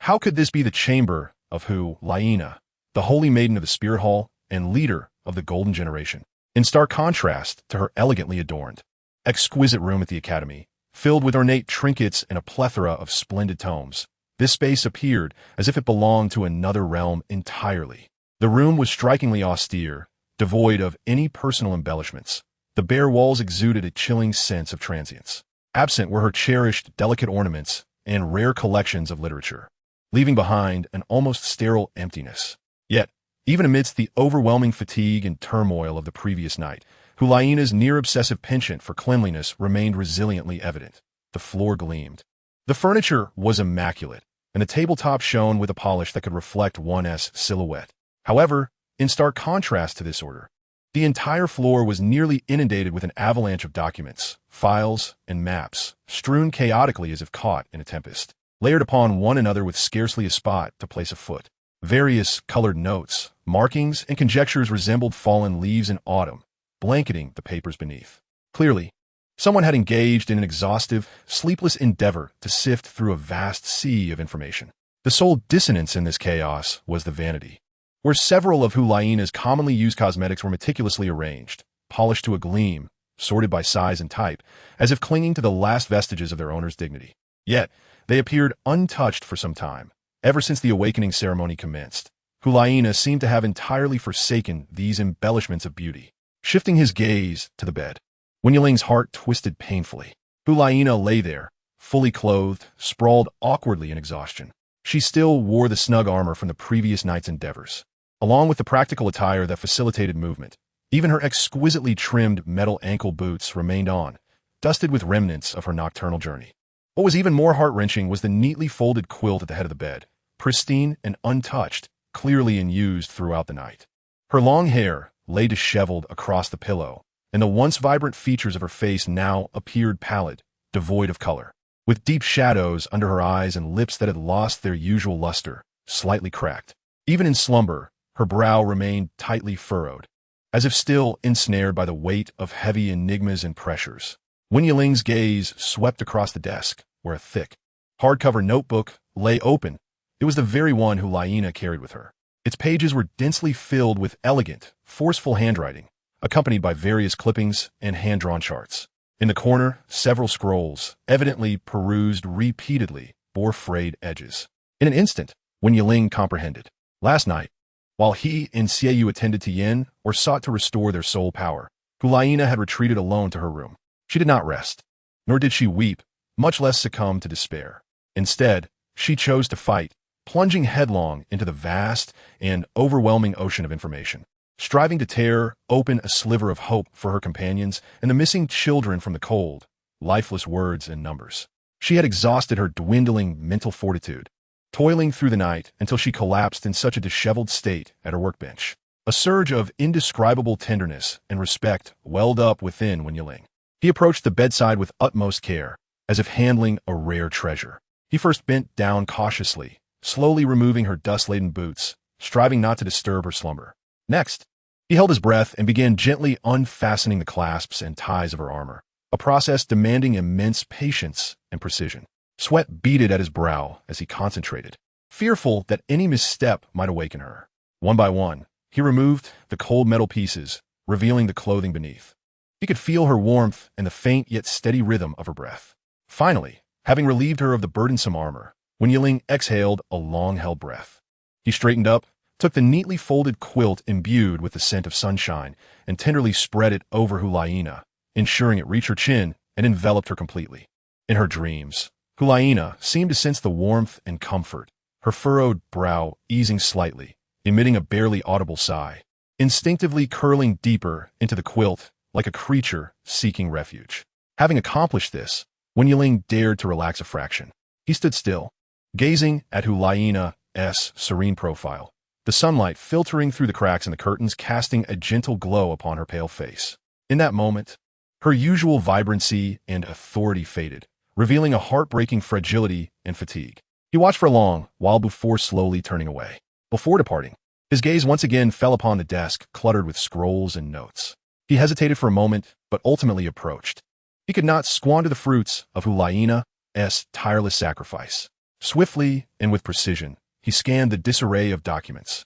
How could this be the chamber of Hu Liena, the holy maiden of the Spirit Hall and leader of the Golden Generation, in stark contrast to her elegantly adorned, exquisite room at the Academy, filled with ornate trinkets and a plethora of splendid tomes? This space appeared as if it belonged to another realm entirely. The room was strikingly austere, devoid of any personal embellishments. The bare walls exuded a chilling sense of transience. Absent were her cherished, delicate ornaments and rare collections of literature, leaving behind an almost sterile emptiness. Yet, even amidst the overwhelming fatigue and turmoil of the previous night, Hu Liena's near-obsessive penchant for cleanliness remained resiliently evident. The floor gleamed. The furniture was immaculate, and the tabletop shone with a polish that could reflect one's silhouette. However, in stark contrast to this order, the entire floor was nearly inundated with an avalanche of documents, files, and maps, strewn chaotically as if caught in a tempest, layered upon one another with scarcely a spot to place a foot. Various colored notes, markings, and conjectures resembled fallen leaves in autumn, blanketing the papers beneath. Clearly, someone had engaged in an exhaustive, sleepless endeavor to sift through a vast sea of information. The sole dissonance in this chaos was the vanity, where several of Hu Liena's commonly used cosmetics were meticulously arranged, polished to a gleam, sorted by size and type, as if clinging to the last vestiges of their owner's dignity. Yet, they appeared untouched for some time. Ever since the awakening ceremony commenced, Hu Liena seemed to have entirely forsaken these embellishments of beauty. Shifting his gaze to the bed, Wen Yiling's heart twisted painfully. Hu Liena lay there, fully clothed, sprawled awkwardly in exhaustion. She still wore the snug armor from the previous night's endeavors, along with the practical attire that facilitated movement. Even her exquisitely trimmed metal ankle boots remained on, dusted with remnants of her nocturnal journey. What was even more heart-wrenching was the neatly folded quilt at the head of the bed, pristine and untouched, clearly unused throughout the night. Her long hair lay disheveled across the pillow, and the once vibrant features of her face now appeared pallid, devoid of color, with deep shadows under her eyes and lips that had lost their usual luster, slightly cracked. Even in slumber, her brow remained tightly furrowed, as if still ensnared by the weight of heavy enigmas and pressures. Wen Yiling's gaze swept across the desk, where a thick, hardcover notebook lay open. It was the very one Hu Liena carried with her. Its pages were densely filled with elegant, forceful handwriting, accompanied by various clippings and hand-drawn charts. In the corner, several scrolls, evidently perused repeatedly, bore frayed edges. In an instant, Wen Yiling comprehended. Last night, while he and Xiaoyu attended to Yin or sought to restore their soul power, Hu Liena had retreated alone to her room. She did not rest. nor did she weep, much less succumb to despair. Instead, she chose to fight, plunging headlong into the vast and overwhelming ocean of information, striving to tear open a sliver of hope for her companions and the missing children from the cold, lifeless words and numbers. She had exhausted her dwindling mental fortitude, toiling through the night until she collapsed in such a disheveled state at her workbench. A surge of indescribable tenderness and respect welled up within Wen Yiling. He approached the bedside with utmost care, as if handling a rare treasure. He first bent down cautiously, slowly removing her dust-laden boots, striving not to disturb her slumber. Next, he held his breath and began gently unfastening the clasps and ties of her armor, a process demanding immense patience and precision. Sweat beaded at his brow as he concentrated, fearful that any misstep might awaken her. One by one, he removed the cold metal pieces, revealing the clothing beneath. He could feel her warmth and the faint yet steady rhythm of her breath. Finally, having relieved her of the burdensome armor, Wen Yiling exhaled a long-held breath. He straightened up, took the neatly folded quilt imbued with the scent of sunshine, and tenderly spread it over Hu Liena, ensuring it reached her chin and enveloped her completely. In her dreams, Hu Liena seemed to sense the warmth and comfort, her furrowed brow easing slightly, emitting a barely audible sigh, instinctively curling deeper into the quilt like a creature seeking refuge. Having accomplished this, Wen Yiling dared to relax a fraction. He stood still, gazing at Hu Liena's serene profile, the sunlight filtering through the cracks in the curtains casting a gentle glow upon her pale face. In that moment, her usual vibrancy and authority faded, revealing a heartbreaking fragility and fatigue. He watched for a long while before slowly turning away. Before departing, his gaze once again fell upon the desk cluttered with scrolls and notes. He hesitated for a moment, but ultimately approached. He could not squander the fruits of Hu Liena's tireless sacrifice. Swiftly and with precision, he scanned the disarray of documents,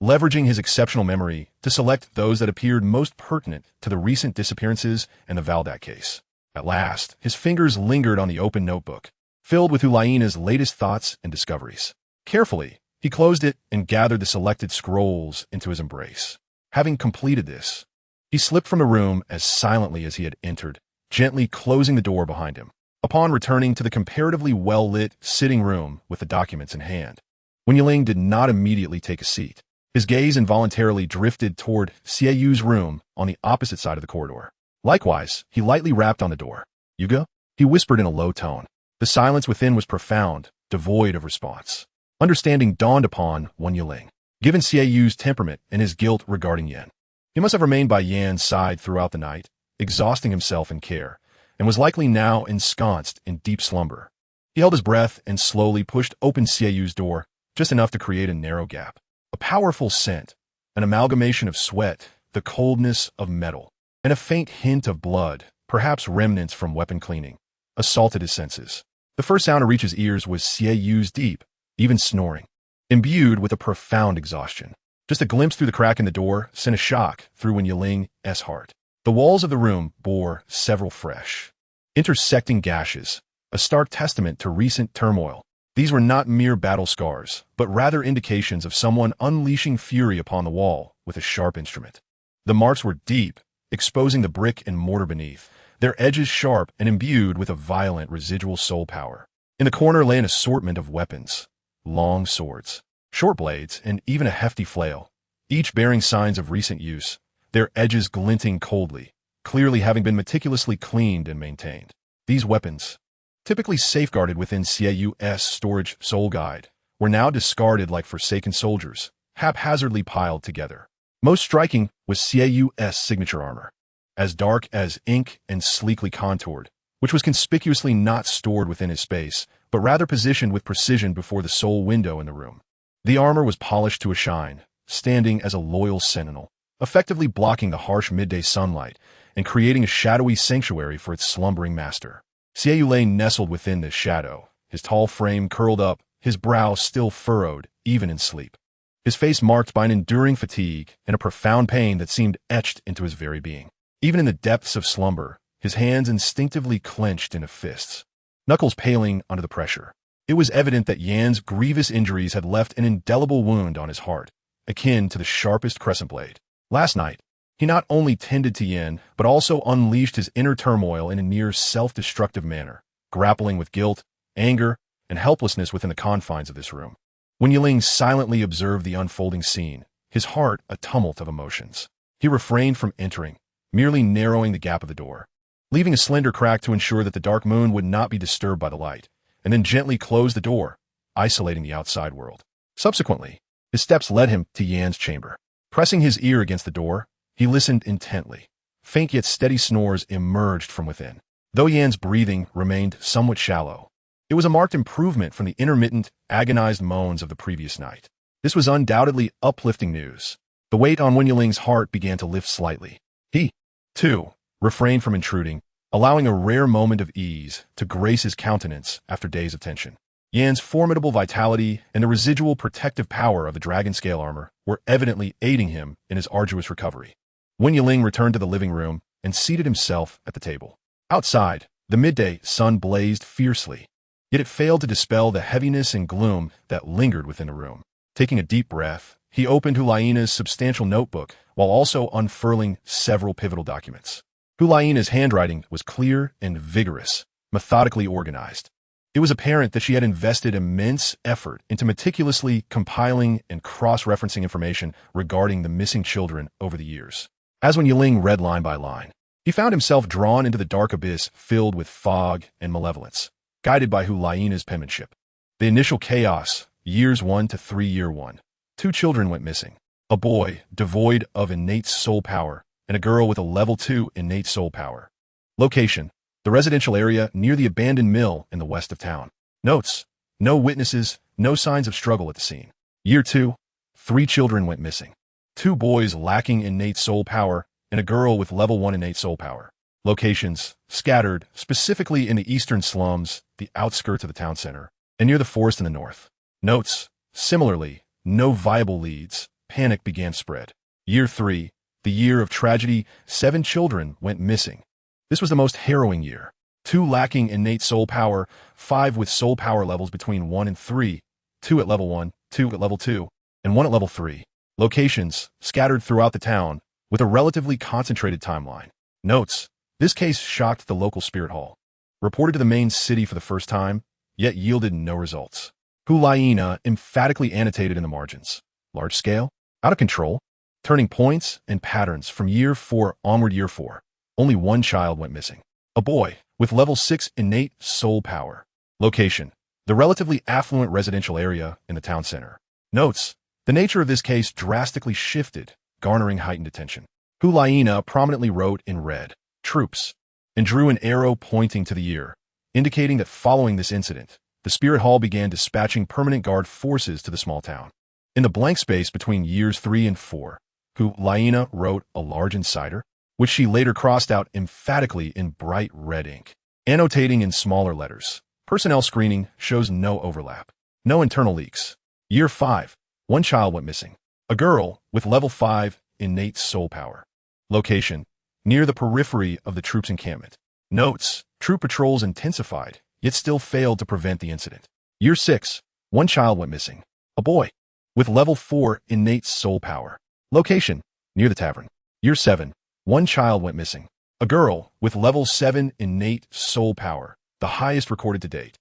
leveraging his exceptional memory to select those that appeared most pertinent to the recent disappearances and the Valdat case. At last, his fingers lingered on the open notebook, filled with Hu Liena's latest thoughts and discoveries. Carefully, he closed it and gathered the selected scrolls into his embrace. Having completed this, he slipped from the room as silently as he had entered, gently closing the door behind him. Upon returning to the comparatively well-lit sitting room with the documents in hand, Wen Yiling did not immediately take a seat. His gaze involuntarily drifted toward Xieyu's room on the opposite side of the corridor. Likewise, he lightly rapped on the door. "Yuga?" he whispered in a low tone. The silence within was profound, devoid of response. Understanding dawned upon Wen Yiling. Given Xieyu's temperament and his guilt regarding Yan, he must have remained by Yan's side throughout the night, exhausting himself in care, and was likely now ensconced in deep slumber. He held his breath and slowly pushed open Xieyu's door, just enough to create a narrow gap. A powerful scent, an amalgamation of sweat, the coldness of metal, and a faint hint of blood, perhaps remnants from weapon cleaning, assaulted his senses. The first sound to reach his ears was Xieyu's deep, even snoring, imbued with a profound exhaustion. Just a glimpse through the crack in the door sent a shock through Wen Yiling's heart. The walls of the room bore several fresh, intersecting gashes, a stark testament to recent turmoil. These were not mere battle scars, but rather indications of someone unleashing fury upon the wall with a sharp instrument. The marks were deep, exposing the brick and mortar beneath, their edges sharp and imbued with a violent residual soul power. In the corner lay an assortment of weapons, long swords, short blades, and even a hefty flail, each bearing signs of recent use, their edges glinting coldly, clearly having been meticulously cleaned and maintained. These weapons, typically safeguarded within Xieyu's storage soul guide, were now discarded like forsaken soldiers, haphazardly piled together. Most striking was Xieyu's signature armor, as dark as ink and sleekly contoured, which was conspicuously not stored within his space, but rather positioned with precision before the sole window in the room. The armor was polished to a shine, standing as a loyal sentinel, effectively blocking the harsh midday sunlight and creating a shadowy sanctuary for its slumbering master. Xieyu lay nestled within this shadow, his tall frame curled up, his brow still furrowed, even in sleep. His face marked by an enduring fatigue and a profound pain that seemed etched into his very being. Even in the depths of slumber, his hands instinctively clenched into fists, knuckles paling under the pressure. It was evident that Yan's grievous injuries had left an indelible wound on his heart, akin to the sharpest crescent blade. Last night, He not only tended to Yin, but also unleashed his inner turmoil in a near self-destructive manner, grappling with guilt, anger, and helplessness within the confines of this room. When Yiling silently observed the unfolding scene, his heart a tumult of emotions. He refrained from entering, merely narrowing the gap of the door, leaving a slender crack to ensure that the dark moon would not be disturbed by the light, and then gently closed the door, isolating the outside world. Subsequently, his steps led him to Yan's chamber. Pressing his ear against the door, he listened intently. Faint yet steady snores emerged from within. Though Yan's breathing remained somewhat shallow, it was a marked improvement from the intermittent, agonized moans of the previous night. This was undoubtedly uplifting news. The weight on Wen Yiling's heart began to lift slightly. He, too, refrained from intruding, allowing a rare moment of ease to grace his countenance after days of tension. Yan's formidable vitality and the residual protective power of the dragon scale armor were evidently aiding him in his arduous recovery. Wen Yiling returned to the living room and seated himself at the table. Outside, the midday sun blazed fiercely, yet it failed to dispel the heaviness and gloom that lingered within the room. Taking a deep breath, he opened Hu Liena's substantial notebook while also unfurling several pivotal documents. Hu Liena's handwriting was clear and vigorous, methodically organized. It was apparent that she had invested immense effort into meticulously compiling and cross-referencing information regarding the missing children over the years. As when Yiling read line by line, he found himself drawn into the dark abyss filled with fog and malevolence, guided by Hu Liena's penmanship. The initial chaos, years 1 to 3 year 1. 2 children went missing. A boy devoid of innate soul power and a girl with a level 2 innate soul power. Location: the residential area near the abandoned mill in the west of town. Notes: no witnesses, no signs of struggle at the scene. Year 2, 3 children went missing. 2 boys lacking innate soul power and a girl with level 1 innate soul power. Locations: scattered, specifically in the eastern slums, the outskirts of the town center, and near the forest in the north. Notes: similarly, no viable leads. Panic began to spread. Year 3, the year of tragedy, 7 children went missing. This was the most harrowing year. 2 lacking innate soul power, 5 with soul power levels between 1 and 3, 2 at level 1, 2 at level 2, and 1 at level 3. Locations: scattered throughout the town, with a relatively concentrated timeline. Notes: this case shocked the local spirit hall. Reported to the main city for the first time, yet yielded no results. Hu Liena emphatically annotated in the margins. Large scale, out of control, turning points and patterns from year 4 onward. Year 4. Only 1 child went missing. A boy with level 6 innate soul power. Location: the relatively affluent residential area in the town center. Notes: the nature of this case drastically shifted, garnering heightened attention. Hu Liena prominently wrote in red, "Troops," and drew an arrow pointing to the year, indicating that following this incident, the spirit hall began dispatching permanent guard forces to the small town. In the blank space between years 3 and 4, Hu Liena wrote a large insider, which she later crossed out emphatically in bright red ink, annotating in smaller letters. Personnel screening shows no overlap. No internal leaks. Year 5, 1 child went missing. A girl with level 5 innate soul power. Location: near the periphery of the troops' encampment. Notes: troop patrols intensified, yet still failed to prevent the incident. Year 6, 1 child went missing. A boy with level 4 innate soul power. Location: near the tavern. Year 7, 1 child went missing. A girl with level 7 innate soul power, the highest recorded to date.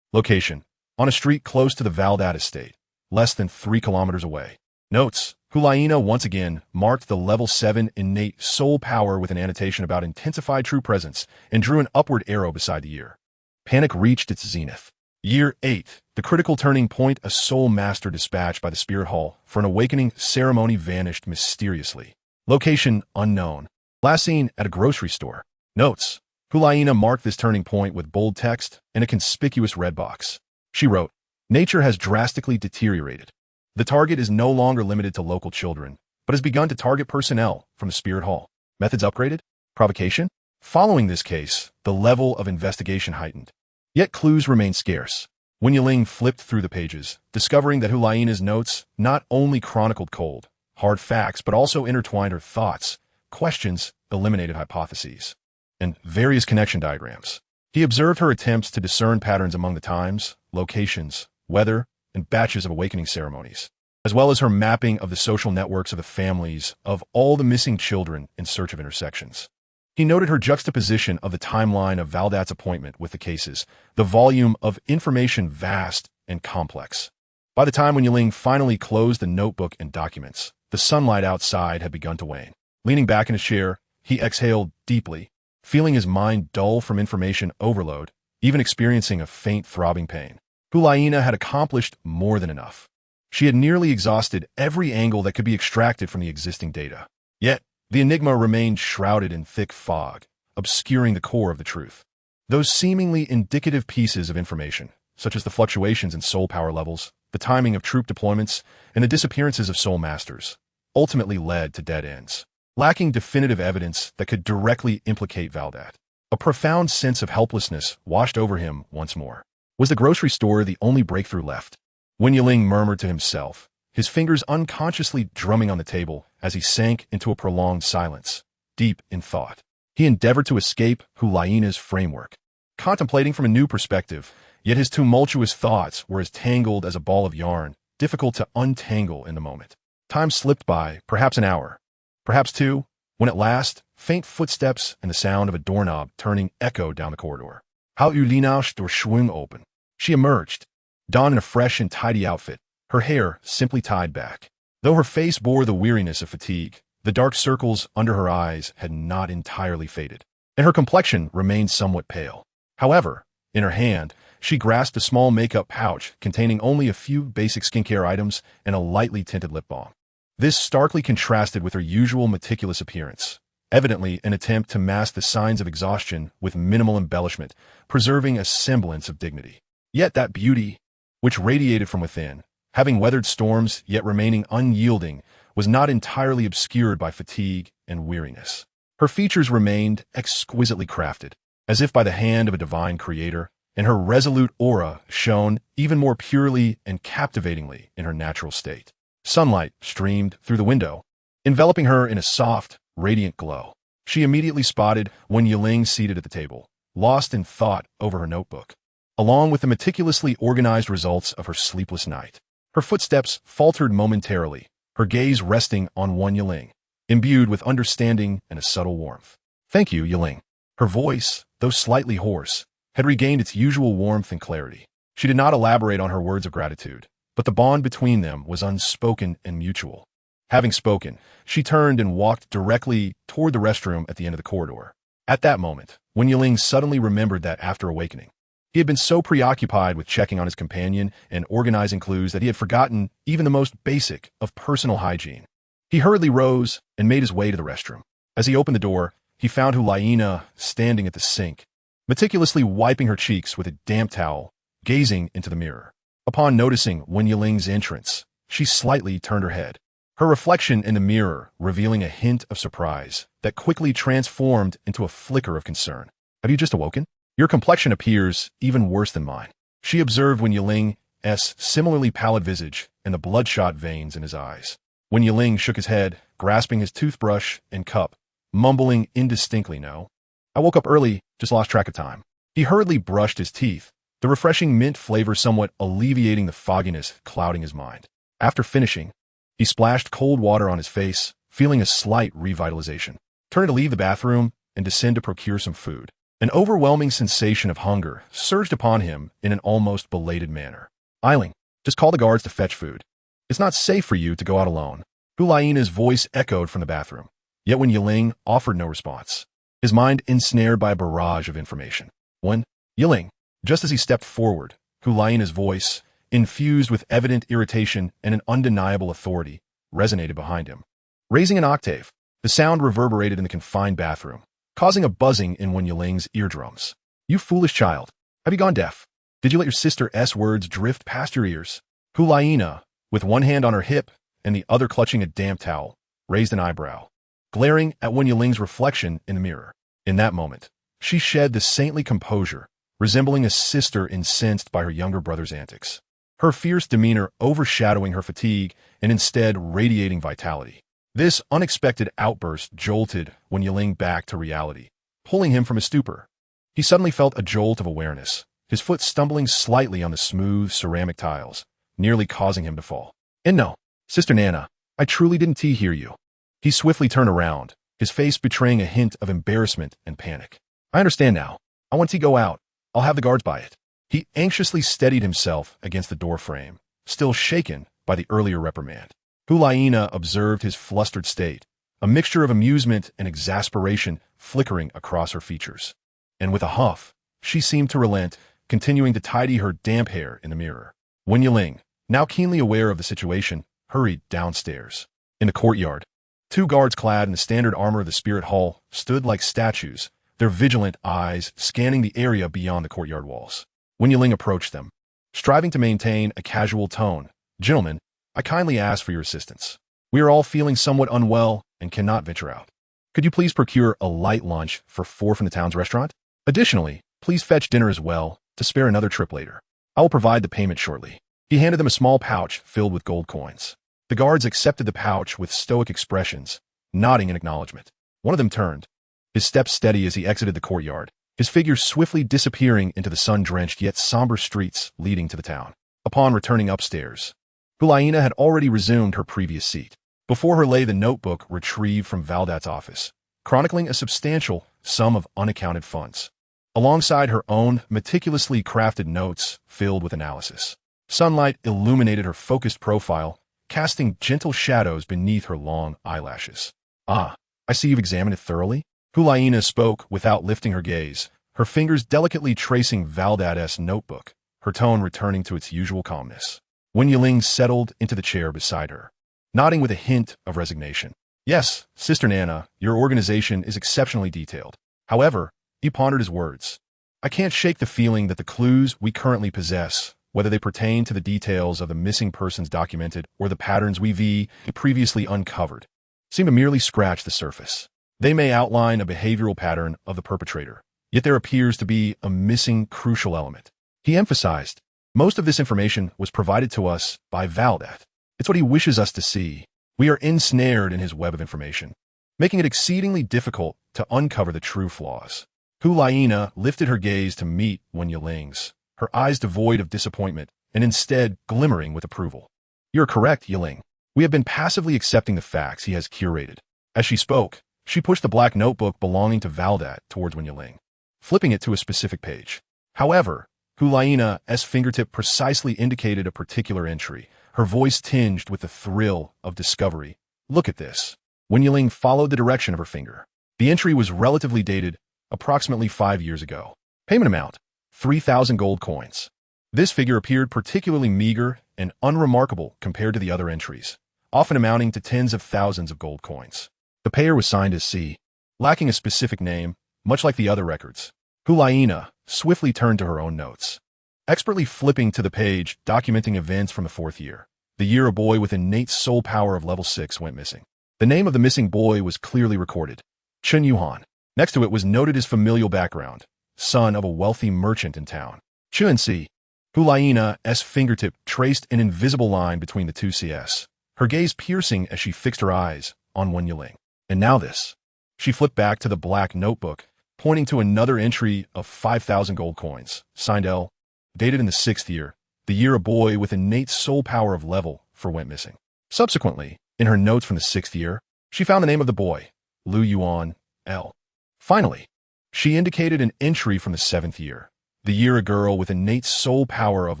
Location: on a street close to the Valdad estate, less than 3 kilometers away. Notes: Hu Liena once again marked the level 7 innate soul power with an annotation about intensified true presence and drew an upward arrow beside the year. Panic reached its zenith. Year 8, the critical turning point. A soul master dispatched by the spirit hall for an awakening ceremony vanished mysteriously. Location: unknown. Last seen at a grocery store. Notes: Hu Liena marked this turning point with bold text and a conspicuous red box. She wrote, "Nature has drastically deteriorated. The target is no longer limited to local children, but has begun to target personnel from the spirit hall. Methods upgraded? Provocation?" Following this case, the level of investigation heightened. Yet clues remained scarce. Wen Yiling flipped through the pages, discovering that Hu Liena's notes not only chronicled cold, hard facts, but also intertwined her thoughts, questions, eliminated hypotheses, and various connection diagrams. He observed her attempts to discern patterns among the times, locations, weather, and batches of awakening ceremonies. as well as her mapping of the social networks of the families of all the missing children in search of intersections. He noted her juxtaposition of the timeline of Valdat's appointment with the cases, the volume of information vast and complex. By the time Wen Yiling finally closed the notebook and documents, the sunlight outside had begun to wane. Leaning back in his chair, he exhaled deeply, feeling his mind dull from information overload, even experiencing a faint throbbing pain. Hu Liena had accomplished more than enough. She had nearly exhausted every angle that could be extracted from the existing data. Yet, the enigma remained shrouded in thick fog, obscuring the core of the truth. Those seemingly indicative pieces of information, such as the fluctuations in soul power levels, the timing of troop deployments, and the disappearances of soul masters, ultimately led to dead ends, lacking definitive evidence that could directly implicate Valdat. A profound sense of helplessness washed over him once more. Was the grocery store the only breakthrough left? Wen Yiling murmured to himself, his fingers unconsciously drumming on the table as he sank into a prolonged silence, deep in thought. He endeavored to escape Hu Liena's framework, contemplating from a new perspective, yet his tumultuous thoughts were as tangled as a ball of yarn, difficult to untangle in the moment. Time slipped by, perhaps an hour, perhaps two, when at last, faint footsteps and the sound of a doorknob turning echoed down the corridor. Hu Liena's door swung open. She emerged, donned in a fresh and tidy outfit, her hair simply tied back. Though her face bore the weariness of fatigue, the dark circles under her eyes had not entirely faded, and her complexion remained somewhat pale. However, in her hand, she grasped a small makeup pouch containing only a few basic skincare items and a lightly tinted lip balm. This starkly contrasted with her usual meticulous appearance, evidently an attempt to mask the signs of exhaustion with minimal embellishment, preserving a semblance of dignity. Yet that beauty, which radiated from within, having weathered storms yet remaining unyielding, was not entirely obscured by fatigue and weariness. Her features remained exquisitely crafted, as if by the hand of a divine creator, and her resolute aura shone even more purely and captivatingly in her natural state. Sunlight streamed through the window, enveloping her in a soft, radiant glow. She immediately spotted Wen Yiling seated at the table, lost in thought over her notebook, along with the meticulously organized results of her sleepless night. Her footsteps faltered momentarily, her gaze resting on Wen Yiling, imbued with understanding and a subtle warmth. "Thank you, Yiling." Her voice, though slightly hoarse, had regained its usual warmth and clarity. She did not elaborate on her words of gratitude, but the bond between them was unspoken and mutual. Having spoken, she turned and walked directly toward the restroom at the end of the corridor. At that moment, Wen Yiling suddenly remembered that after awakening, he had been so preoccupied with checking on his companion and organizing clues that he had forgotten even the most basic of personal hygiene. He hurriedly rose and made his way to the restroom. As he opened the door, he found Hu Liena standing at the sink, meticulously wiping her cheeks with a damp towel, gazing into the mirror. Upon noticing Wen Yiling's entrance, she slightly turned her head, her reflection in the mirror revealing a hint of surprise that quickly transformed into a flicker of concern. "Have you just awoken? Your complexion appears even worse than mine." She observed Wen Yiling's similarly pallid visage and the bloodshot veins in his eyes. Wen Yiling shook his head, grasping his toothbrush and cup, mumbling indistinctly, "No. I woke up early, just lost track of time." He hurriedly brushed his teeth, the refreshing mint flavor somewhat alleviating the fogginess clouding his mind. After finishing, he splashed cold water on his face, feeling a slight revitalization. Turning to leave the bathroom and descend to procure some food, an overwhelming sensation of hunger surged upon him in an almost belated manner. "Eiling, just call the guards to fetch food. It's not safe for you to go out alone." Hu Liena's voice echoed from the bathroom, yet Wen Yiling offered no response, his mind ensnared by a barrage of information. "Wen Yiling." Just as he stepped forward, Hu Liena's voice, infused with evident irritation and an undeniable authority, resonated behind him. Raising an octave, the sound reverberated in the confined bathroom, causing a buzzing in Wen Yiling's eardrums. "You foolish child. Have you gone deaf? Did you let your sister's words drift past your ears?" Hu Liena, with one hand on her hip and the other clutching a damp towel, raised an eyebrow, glaring at Wen Yiling's reflection in the mirror. In that moment, she shed the saintly composure, resembling a sister incensed by her younger brother's antics, her fierce demeanor overshadowing her fatigue and instead radiating vitality. This unexpected outburst jolted Wen Yiling back to reality, pulling him from his stupor. He suddenly felt a jolt of awareness, his foot stumbling slightly on the smooth ceramic tiles, nearly causing him to fall. "And no, Sister Nana, I truly didn't hear you. He swiftly turned around, his face betraying a hint of embarrassment and panic. I understand now. I want to go out. I'll have the guards buy it. He anxiously steadied himself against the door frame, still shaken by the earlier reprimand. Hu Liena observed his flustered state, a mixture of amusement and exasperation flickering across her features. And with a huff, she seemed to relent, continuing to tidy her damp hair in the mirror. Wen Yiling, now keenly aware of the situation, hurried downstairs. In the courtyard, two guards clad in the standard armor of the Spirit Hall stood like statues, their vigilant eyes scanning the area beyond the courtyard walls. Wen Yiling approached them, striving to maintain a casual tone. Gentlemen, I kindly ask for your assistance. We are all feeling somewhat unwell and cannot venture out. Could you please procure a light lunch for 4 from the town's restaurant? Additionally, please fetch dinner as well, to spare another trip later. I will provide the payment shortly. He handed them a small pouch filled with gold coins. The guards accepted the pouch with stoic expressions, nodding in acknowledgement. One of them turned, his steps steady as he exited the courtyard, his figure swiftly disappearing into the sun-drenched yet somber streets leading to the town. Upon returning upstairs, Hu Liena had already resumed her previous seat. Before her lay the notebook retrieved from Valdat's office, chronicling a substantial sum of unaccounted funds, alongside her own meticulously crafted notes filled with analysis. Sunlight illuminated her focused profile, casting gentle shadows beneath her long eyelashes. Ah, I see you've examined it thoroughly. Hu Liena spoke without lifting her gaze, her fingers delicately tracing Valdat's notebook, her tone returning to its usual calmness. Wen Yiling settled into the chair beside her, nodding with a hint of resignation. Yes, Sister Nana, your organization is exceptionally detailed. However, he pondered his words. I can't shake the feeling that the clues we currently possess, whether they pertain to the details of the missing persons documented or the patterns we've previously uncovered, seem to merely scratch the surface. They may outline a behavioral pattern of the perpetrator, yet there appears to be a missing crucial element. He emphasized, most of this information was provided to us by Valdat. It's what he wishes us to see. We are ensnared in his web of information, making it exceedingly difficult to uncover the true flaws. Hu Liena lifted her gaze to meet Wen Yiling's, her eyes devoid of disappointment and instead glimmering with approval. You're correct, Yiling. We have been passively accepting the facts he has curated. As she spoke, she pushed the black notebook belonging to Valdat towards Wen Yiling, flipping it to a specific page. However, Hu Liena's fingertip precisely indicated a particular entry, her voice tinged with the thrill of discovery. Look at this. Wen Yiling followed the direction of her finger. The entry was relatively dated, approximately 5 years ago. Payment amount, 3,000 gold coins. This figure appeared particularly meager and unremarkable compared to the other entries, often amounting to tens of thousands of gold coins. The payer was signed as C, lacking a specific name, much like the other records. Hu Liena swiftly turned to her own notes, expertly flipping to the page documenting events from the 4th year, the year a boy with innate soul power of level 6 went missing. The name of the missing boy was clearly recorded, Chen Yuhan. Next to it was noted his familial background, son of a wealthy merchant in town. Qian Si. Hu Liena's fingertip traced an invisible line between the two CS, her gaze piercing as she fixed her eyes on Wen Yiling. And now this. She flipped back to the black notebook, pointing to another entry of 5,000 gold coins, signed L, dated in the 6th year, the year a boy with innate soul power of level 4 went missing. Subsequently, in her notes from the 6th year, she found the name of the boy, Lu Yuan, L. Finally, she indicated an entry from the 7th year, the year a girl with innate soul power of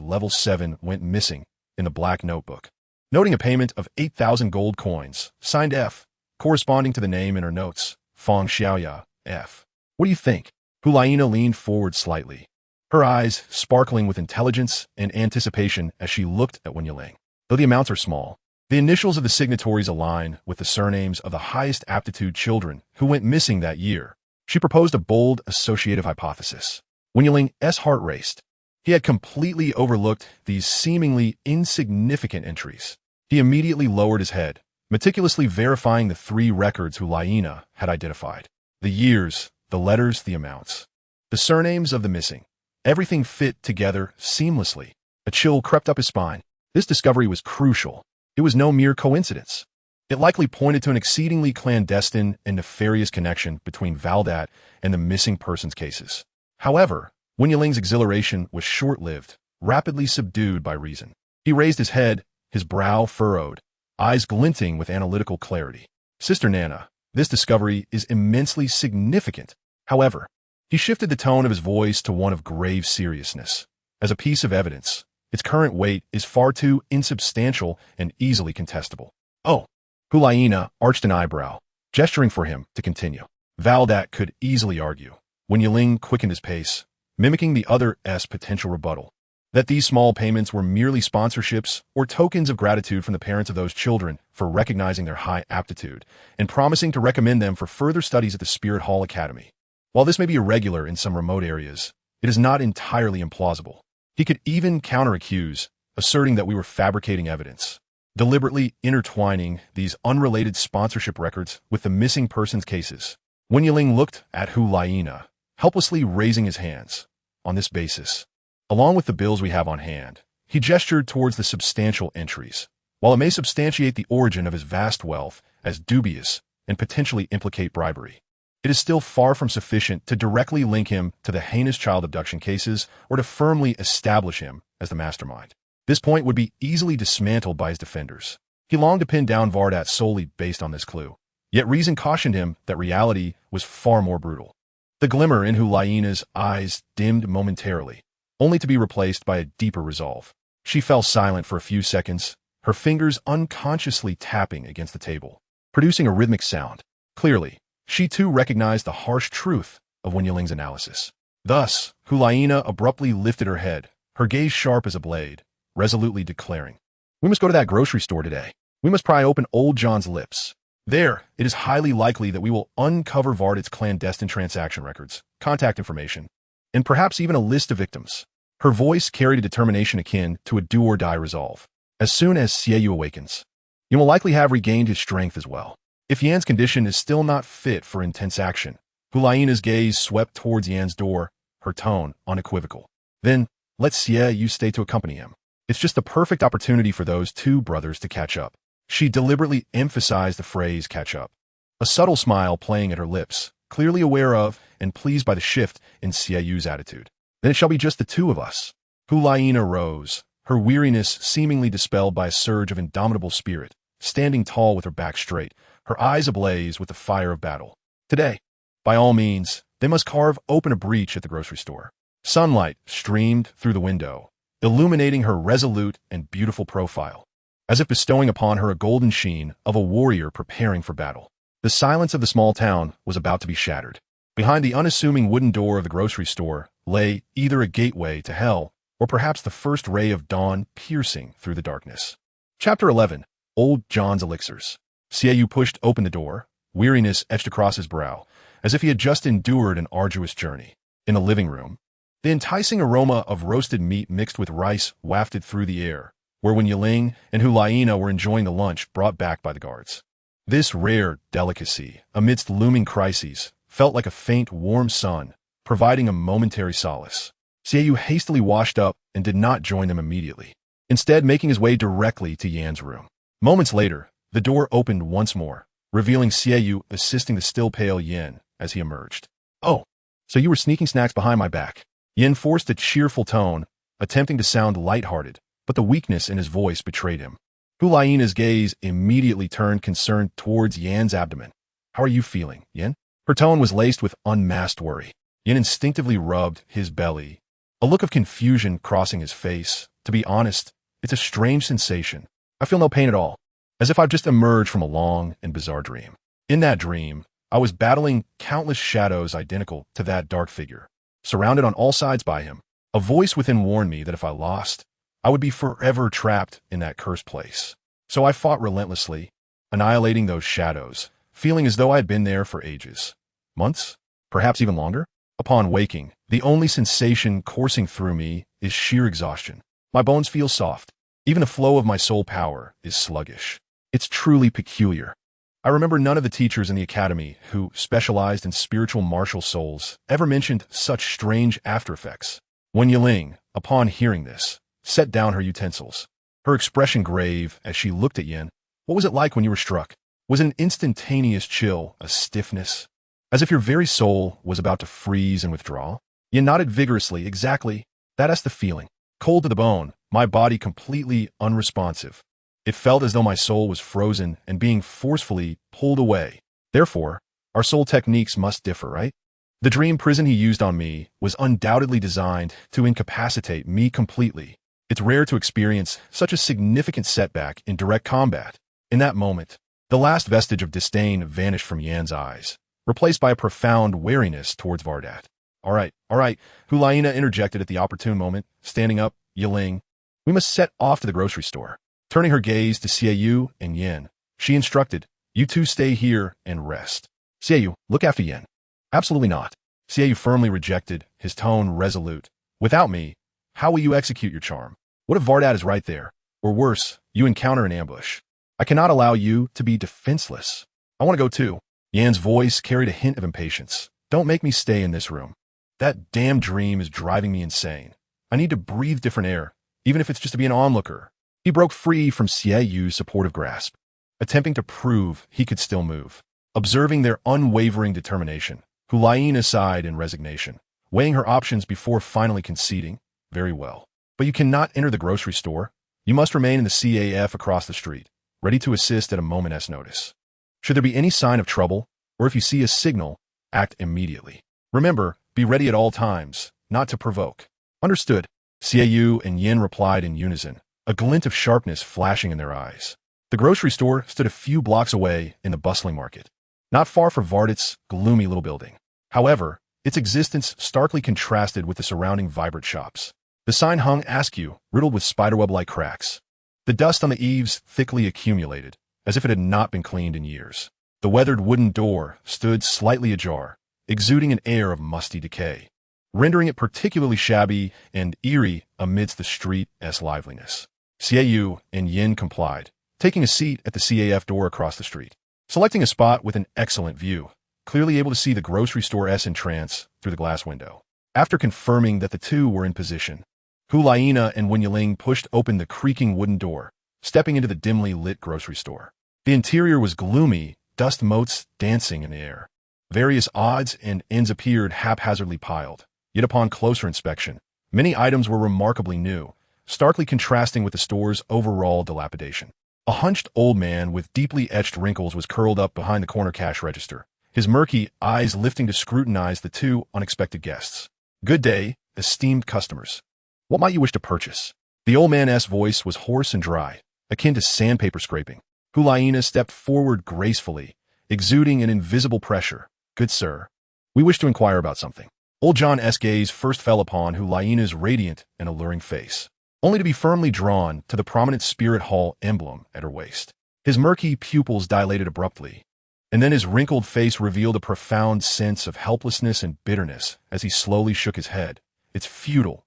level 7 went missing, in the black notebook, noting a payment of 8,000 gold coins, signed F, corresponding to the name in her notes, Fong Xiaoya, F. What do you think? Hu Liena leaned forward slightly, her eyes sparkling with intelligence and anticipation as she looked at Wen Yiling. Though the amounts are small, the initials of the signatories align with the surnames of the highest aptitude children who went missing that year. She proposed a bold associative hypothesis. Wen Yiling's heart raced. He had completely overlooked these seemingly insignificant entries. He immediately lowered his head, meticulously verifying the 3 records Hu Liena had identified. The years, the letters, the amounts. The surnames of the missing. Everything fit together seamlessly. A chill crept up his spine. This discovery was crucial. It was no mere coincidence. It likely pointed to an exceedingly clandestine and nefarious connection between Valdat and the missing persons cases. However, Wen Yiling's exhilaration was short-lived, rapidly subdued by reason. He raised his head, his brow furrowed, eyes glinting with analytical clarity. Sister Nana, this discovery is immensely significant. However, he shifted the tone of his voice to one of grave seriousness. As a piece of evidence, its current weight is far too insubstantial and easily contestable. Oh, Hu Liena arched an eyebrow, gesturing for him to continue. Valdat could easily argue, when Yiling quickened his pace, mimicking the other's potential rebuttal, that these small payments were merely sponsorships or tokens of gratitude from the parents of those children for recognizing their high aptitude and promising to recommend them for further studies at the Spirit Hall Academy. While this may be irregular in some remote areas, it is not entirely implausible. He could even counter-accuse, asserting that we were fabricating evidence, deliberately intertwining these unrelated sponsorship records with the missing persons cases. When Yiling looked at Hu Liena, helplessly raising his hands, on this basis, along with the bills we have on hand, he gestured towards the substantial entries. While it may substantiate the origin of his vast wealth as dubious and potentially implicate bribery, it is still far from sufficient to directly link him to the heinous child abduction cases or to firmly establish him as the mastermind. This point would be easily dismantled by his defenders. He longed to pin down Valdat solely based on this clue, yet reason cautioned him that reality was far more brutal. The glimmer in Hu Liena's eyes dimmed momentarily, only to be replaced by a deeper resolve. She fell silent for a few seconds, her fingers unconsciously tapping against the table, producing a rhythmic sound. Clearly, she too recognized the harsh truth of Wen Yiling's analysis. Thus, Hu Liena abruptly lifted her head, her gaze sharp as a blade, resolutely declaring, "We must go to that grocery store today. We must pry open old John's lips. There, it is highly likely that we will uncover Vardat's clandestine transaction records, contact information, and perhaps even a list of victims." Her voice carried a determination akin to a do-or-die resolve. "As soon as Xiaoyu awakens, you will likely have regained his strength as well. If Yan's condition is still not fit for intense action," Hu Liena's gaze swept towards Yan's door, her tone unequivocal. "Then, let Xiaoyu stay to accompany him. It's just the perfect opportunity for those two brothers to catch up." She deliberately emphasized the phrase catch up, a subtle smile playing at her lips, clearly aware of and pleased by the shift in Xiaoyu's attitude. "Then it shall be just the two of us." Hu Liena rose, her weariness seemingly dispelled by a surge of indomitable spirit, standing tall with her back straight, her eyes ablaze with the fire of battle. Today, by all means, they must carve open a breach at the grocery store. Sunlight streamed through the window, illuminating her resolute and beautiful profile, as if bestowing upon her a golden sheen of a warrior preparing for battle. The silence of the small town was about to be shattered. Behind the unassuming wooden door of the grocery store lay either a gateway to hell or perhaps the first ray of dawn piercing through the darkness. Chapter 11. Old John's Elixirs. Xiaoyu pushed open the door, weariness etched across his brow, as if he had just endured an arduous journey. In the living room, the enticing aroma of roasted meat mixed with rice wafted through the air, where Wen Yiling and Hu Liena were enjoying the lunch brought back by the guards. This rare delicacy, amidst looming crises, felt like a faint, warm sun, providing a momentary solace. Xiaoyu hastily washed up and did not join them immediately, instead making his way directly to Yan's room. Moments later, the door opened once more, revealing Xiaoyu assisting the still pale Yan as he emerged. "Oh, so you were sneaking snacks behind my back." Yan forced a cheerful tone, attempting to sound lighthearted, but the weakness in his voice betrayed him. Hu Liena's gaze immediately turned concern towards Yan's abdomen. "How are you feeling, Yan?" Her tone was laced with unmasked worry. Yan instinctively rubbed his belly, a look of confusion crossing his face. "To be honest, it's a strange sensation. I feel no pain at all, as if I've just emerged from a long and bizarre dream. In that dream, I was battling countless shadows identical to that dark figure, surrounded on all sides by him. A voice within warned me that if I lost, I would be forever trapped in that cursed place. So I fought relentlessly, annihilating those shadows, feeling as though I had been there for ages. Months? Perhaps even longer? Upon waking, the only sensation coursing through me is sheer exhaustion. My bones feel soft. Even the flow of my soul power is sluggish. It's truly peculiar. I remember none of the teachers in the academy who specialized in spiritual martial souls ever mentioned such strange after-effects. Wen Yiling, upon hearing this, set down her utensils, her expression grave as she looked at Yan. "What was it like when you were struck? Was it an instantaneous chill, a stiffness, as if your very soul was about to freeze and withdraw?" Yan nodded vigorously. "Exactly. That's the feeling. Cold to the bone, my body completely unresponsive. It felt as though my soul was frozen and being forcefully pulled away. Therefore, our soul techniques must differ, right? The dream prison he used on me was undoubtedly designed to incapacitate me completely. It's rare to experience such a significant setback in direct combat. In that moment, the last vestige of disdain vanished from Yan's eyes, replaced by a profound wariness towards Vardat. All right, Hu Liena interjected at the opportune moment, standing up, Yiling. We must set off to the grocery store. Turning her gaze to Xiaoyu and Yin, she instructed, you two stay here and rest. Xiaoyu, look after Yin. Absolutely not. Xiaoyu firmly rejected, his tone resolute. Without me, how will you execute your charm? What if Vardat is right there? Or worse, you encounter an ambush. I cannot allow you to be defenseless. I want to go too. Yan's voice carried a hint of impatience. Don't make me stay in this room. That damn dream is driving me insane. I need to breathe different air, even if it's just to be an onlooker. He broke free from Xiaoyu's supportive grasp, attempting to prove he could still move. Observing their unwavering determination, Hu Liena sighed in resignation, weighing her options before finally conceding. Very well. But you cannot enter the grocery store. You must remain in the CAF across the street, ready to assist at a moment's notice. Should there be any sign of trouble, or if you see a signal, act immediately. Remember, be ready at all times, not to provoke. Understood. Xiaoyu and Yin replied in unison, a glint of sharpness flashing in their eyes. The grocery store stood a few blocks away in the bustling market, not far from Vardat's gloomy little building. However, its existence starkly contrasted with the surrounding vibrant shops. The sign hung askew, riddled with spiderweb-like cracks. The dust on the eaves thickly accumulated, as if it had not been cleaned in years. The weathered wooden door stood slightly ajar, exuding an air of musty decay, rendering it particularly shabby and eerie amidst the street's liveliness. Xiaoyu and Yin complied, taking a seat at the CAF door across the street, selecting a spot with an excellent view, clearly able to see the grocery store's entrance through the glass window. After confirming that the two were in position, Hu Liena and Wen Yiling pushed open the creaking wooden door, stepping into the dimly lit grocery store. The interior was gloomy, dust motes dancing in the air. Various odds and ends appeared haphazardly piled, yet upon closer inspection, many items were remarkably new, starkly contrasting with the store's overall dilapidation. A hunched old man with deeply etched wrinkles was curled up behind the corner cash register, his murky eyes lifting to scrutinize the two unexpected guests. Good day, esteemed customers. What might you wish to purchase? The old man's voice was hoarse and dry, akin to sandpaper scraping. Hu Liena stepped forward gracefully, exuding an invisible pressure. Good sir, we wish to inquire about something. Old John's gaze first fell upon Hu Liena's radiant and alluring face, only to be firmly drawn to the prominent spirit hall emblem at her waist. His murky pupils dilated abruptly, and then his wrinkled face revealed a profound sense of helplessness and bitterness as he slowly shook his head. It's futile.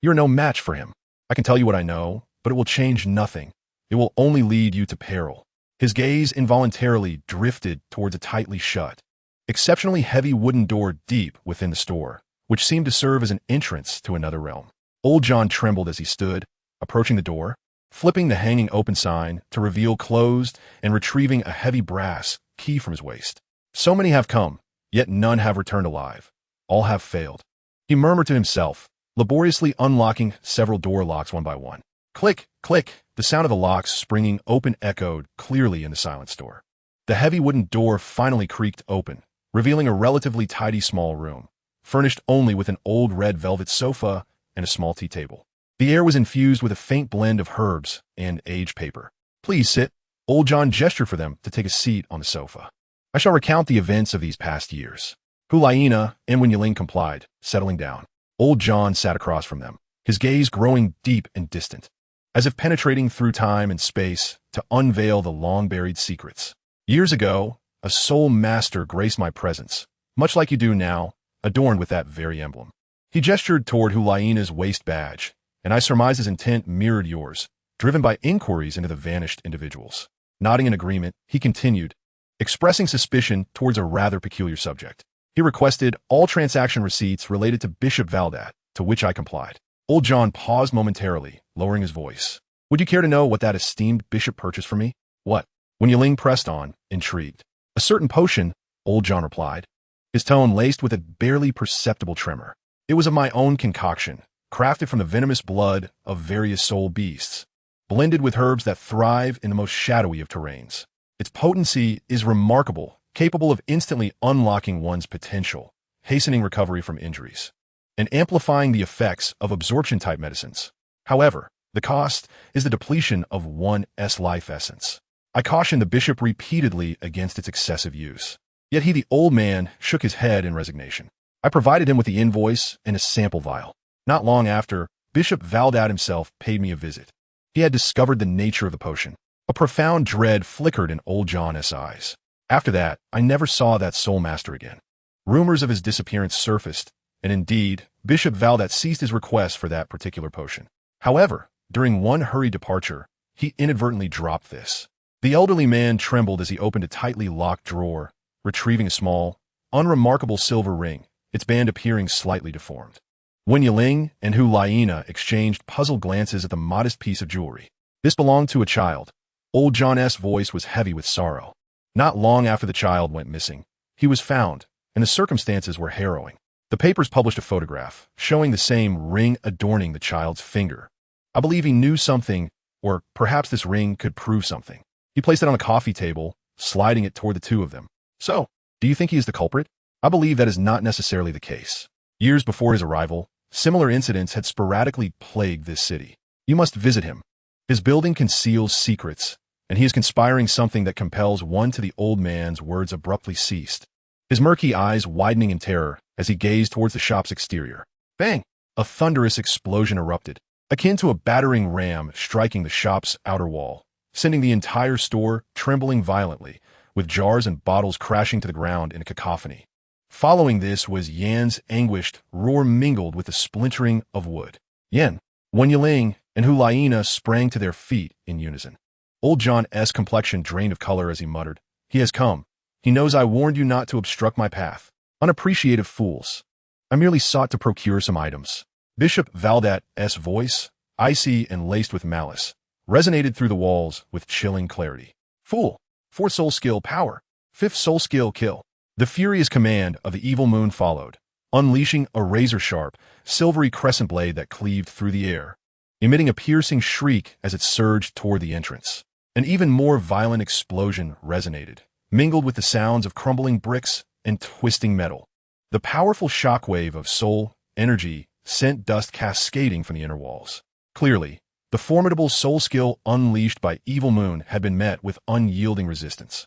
You're no match for him. I can tell you what I know, but it will change nothing. It will only lead you to peril. His gaze involuntarily drifted towards a tightly shut, exceptionally heavy wooden door deep within the store, which seemed to serve as an entrance to another realm. Old John trembled as he stood, approaching the door, flipping the hanging open sign to reveal closed and retrieving a heavy brass key from his waist. So many have come, yet none have returned alive. All have failed. He murmured to himself, laboriously unlocking several door locks one by one. Click, click, the sound of the locks springing open echoed clearly in the silent store. The heavy wooden door finally creaked open, revealing a relatively tidy small room, furnished only with an old red velvet sofa and a small tea table. The air was infused with a faint blend of herbs and aged paper. Please sit. Old John gestured for them to take a seat on the sofa. I shall recount the events of these past years. Hu Liena and Wen Yiling complied, settling down. Old John sat across from them, his gaze growing deep and distant, as if penetrating through time and space to unveil the long-buried secrets. Years ago, a soul master graced my presence, much like you do now, adorned with that very emblem. He gestured toward Hu Liena's waist badge, and I surmise his intent mirrored yours, driven by inquiries into the vanished individuals. Nodding in agreement, he continued, expressing suspicion towards a rather peculiar subject. He requested all transaction receipts related to Bishop Vardat, to which I complied. Old John paused momentarily, lowering his voice. Would you care to know what that esteemed bishop purchased for me? What? Wen Yiling pressed on, intrigued. A certain potion, Old John replied, his tone laced with a barely perceptible tremor. It was of my own concoction, crafted from the venomous blood of various soul beasts. blended with herbs that thrive in the most shadowy of terrains. Its potency is remarkable, capable of instantly unlocking one's potential, hastening recovery from injuries, and amplifying the effects of absorption-type medicines. However, the cost is the depletion of one's life essence. I cautioned the bishop repeatedly against its excessive use. Yet the old man, shook his head in resignation. I provided him with the invoice and a sample vial. Not long after, Bishop Valdat himself paid me a visit. He had discovered the nature of the potion. A profound dread flickered in old John's eyes. After that, I never saw that soul master again. Rumors of his disappearance surfaced, and indeed, Bishop Valdat ceased his request for that particular potion. However, during one hurried departure, he inadvertently dropped this. The elderly man trembled as he opened a tightly locked drawer, retrieving a small, unremarkable silver ring, its band appearing slightly deformed. Wen Yiling and Hu Liena exchanged puzzled glances at the modest piece of jewelry. This belonged to a child. Old John's voice was heavy with sorrow. Not long after the child went missing, he was found, and the circumstances were harrowing. The papers published a photograph, showing the same ring adorning the child's finger. I believe he knew something, or perhaps this ring could prove something. He placed it on a coffee table, sliding it toward the two of them. So, do you think he is the culprit? I believe that is not necessarily the case. Years before his arrival, similar incidents had sporadically plagued this city. You must visit him. His building conceals secrets, and he is conspiring something that compels one. To the old man's words abruptly ceased, his murky eyes widening in terror as he gazed towards the shop's exterior. Bang! A thunderous explosion erupted, akin to a battering ram striking the shop's outer wall, sending the entire store trembling violently, with jars and bottles crashing to the ground in a cacophony. Following this was Yan's anguished roar mingled with the splintering of wood. Yan, Wen Yiling, and Hu Liena sprang to their feet in unison. Old John's complexion drained of color as he muttered, "He has come. He knows I warned you not to obstruct my path. Unappreciative fools. I merely sought to procure some items." Bishop Valdat's voice, icy and laced with malice, resonated through the walls with chilling clarity. "Fool! 4th soul skill power. 5th soul skill kill." The furious command of the evil moon followed, unleashing a razor-sharp, silvery crescent blade that cleaved through the air, emitting a piercing shriek as it surged toward the entrance. An even more violent explosion resonated, mingled with the sounds of crumbling bricks and twisting metal. The powerful shockwave of soul energy sent dust cascading from the inner walls. Clearly, the formidable soul skill unleashed by Evil Moon had been met with unyielding resistance.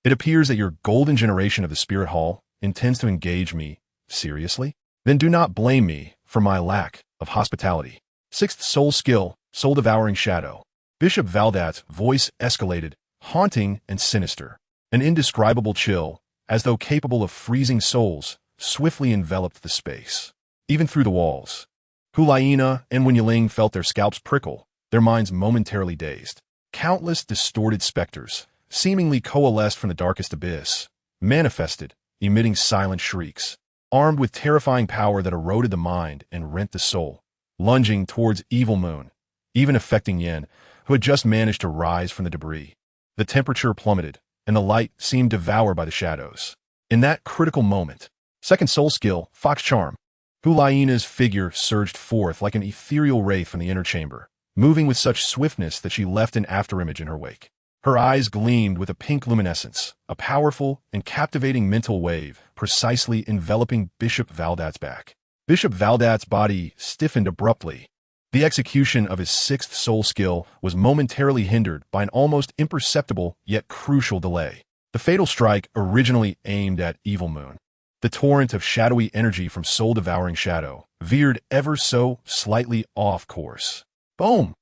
It appears that your golden generation of the Spirit Hall intends to engage me seriously? Then do not blame me for my lack of hospitality. 6th soul skill, soul devouring shadow. Bishop Valdat's voice escalated, haunting and sinister. An indescribable chill, as though capable of freezing souls, swiftly enveloped the space. Even through the walls, Hu Liena and Wen Yiling felt their scalps prickle, their minds momentarily dazed. Countless distorted specters, seemingly coalesced from the darkest abyss, manifested, emitting silent shrieks, armed with terrifying power that eroded the mind and rent the soul, lunging towards Evil Moon, even affecting Yan, who had just managed to rise from the debris. The temperature plummeted, and the light seemed devoured by the shadows. In that critical moment, 2nd soul skill, Fox Charm, Hu Liena's figure surged forth like an ethereal wraith from the inner chamber, moving with such swiftness that she left an afterimage in her wake. Her eyes gleamed with a pink luminescence, a powerful and captivating mental wave precisely enveloping Bishop Valdat's back. Bishop Valdat's body stiffened abruptly. The execution of his 6th soul skill was momentarily hindered by an almost imperceptible yet crucial delay. The fatal strike originally aimed at Evil Moon. The torrent of shadowy energy from soul-devouring shadow veered ever so slightly off course. Boom!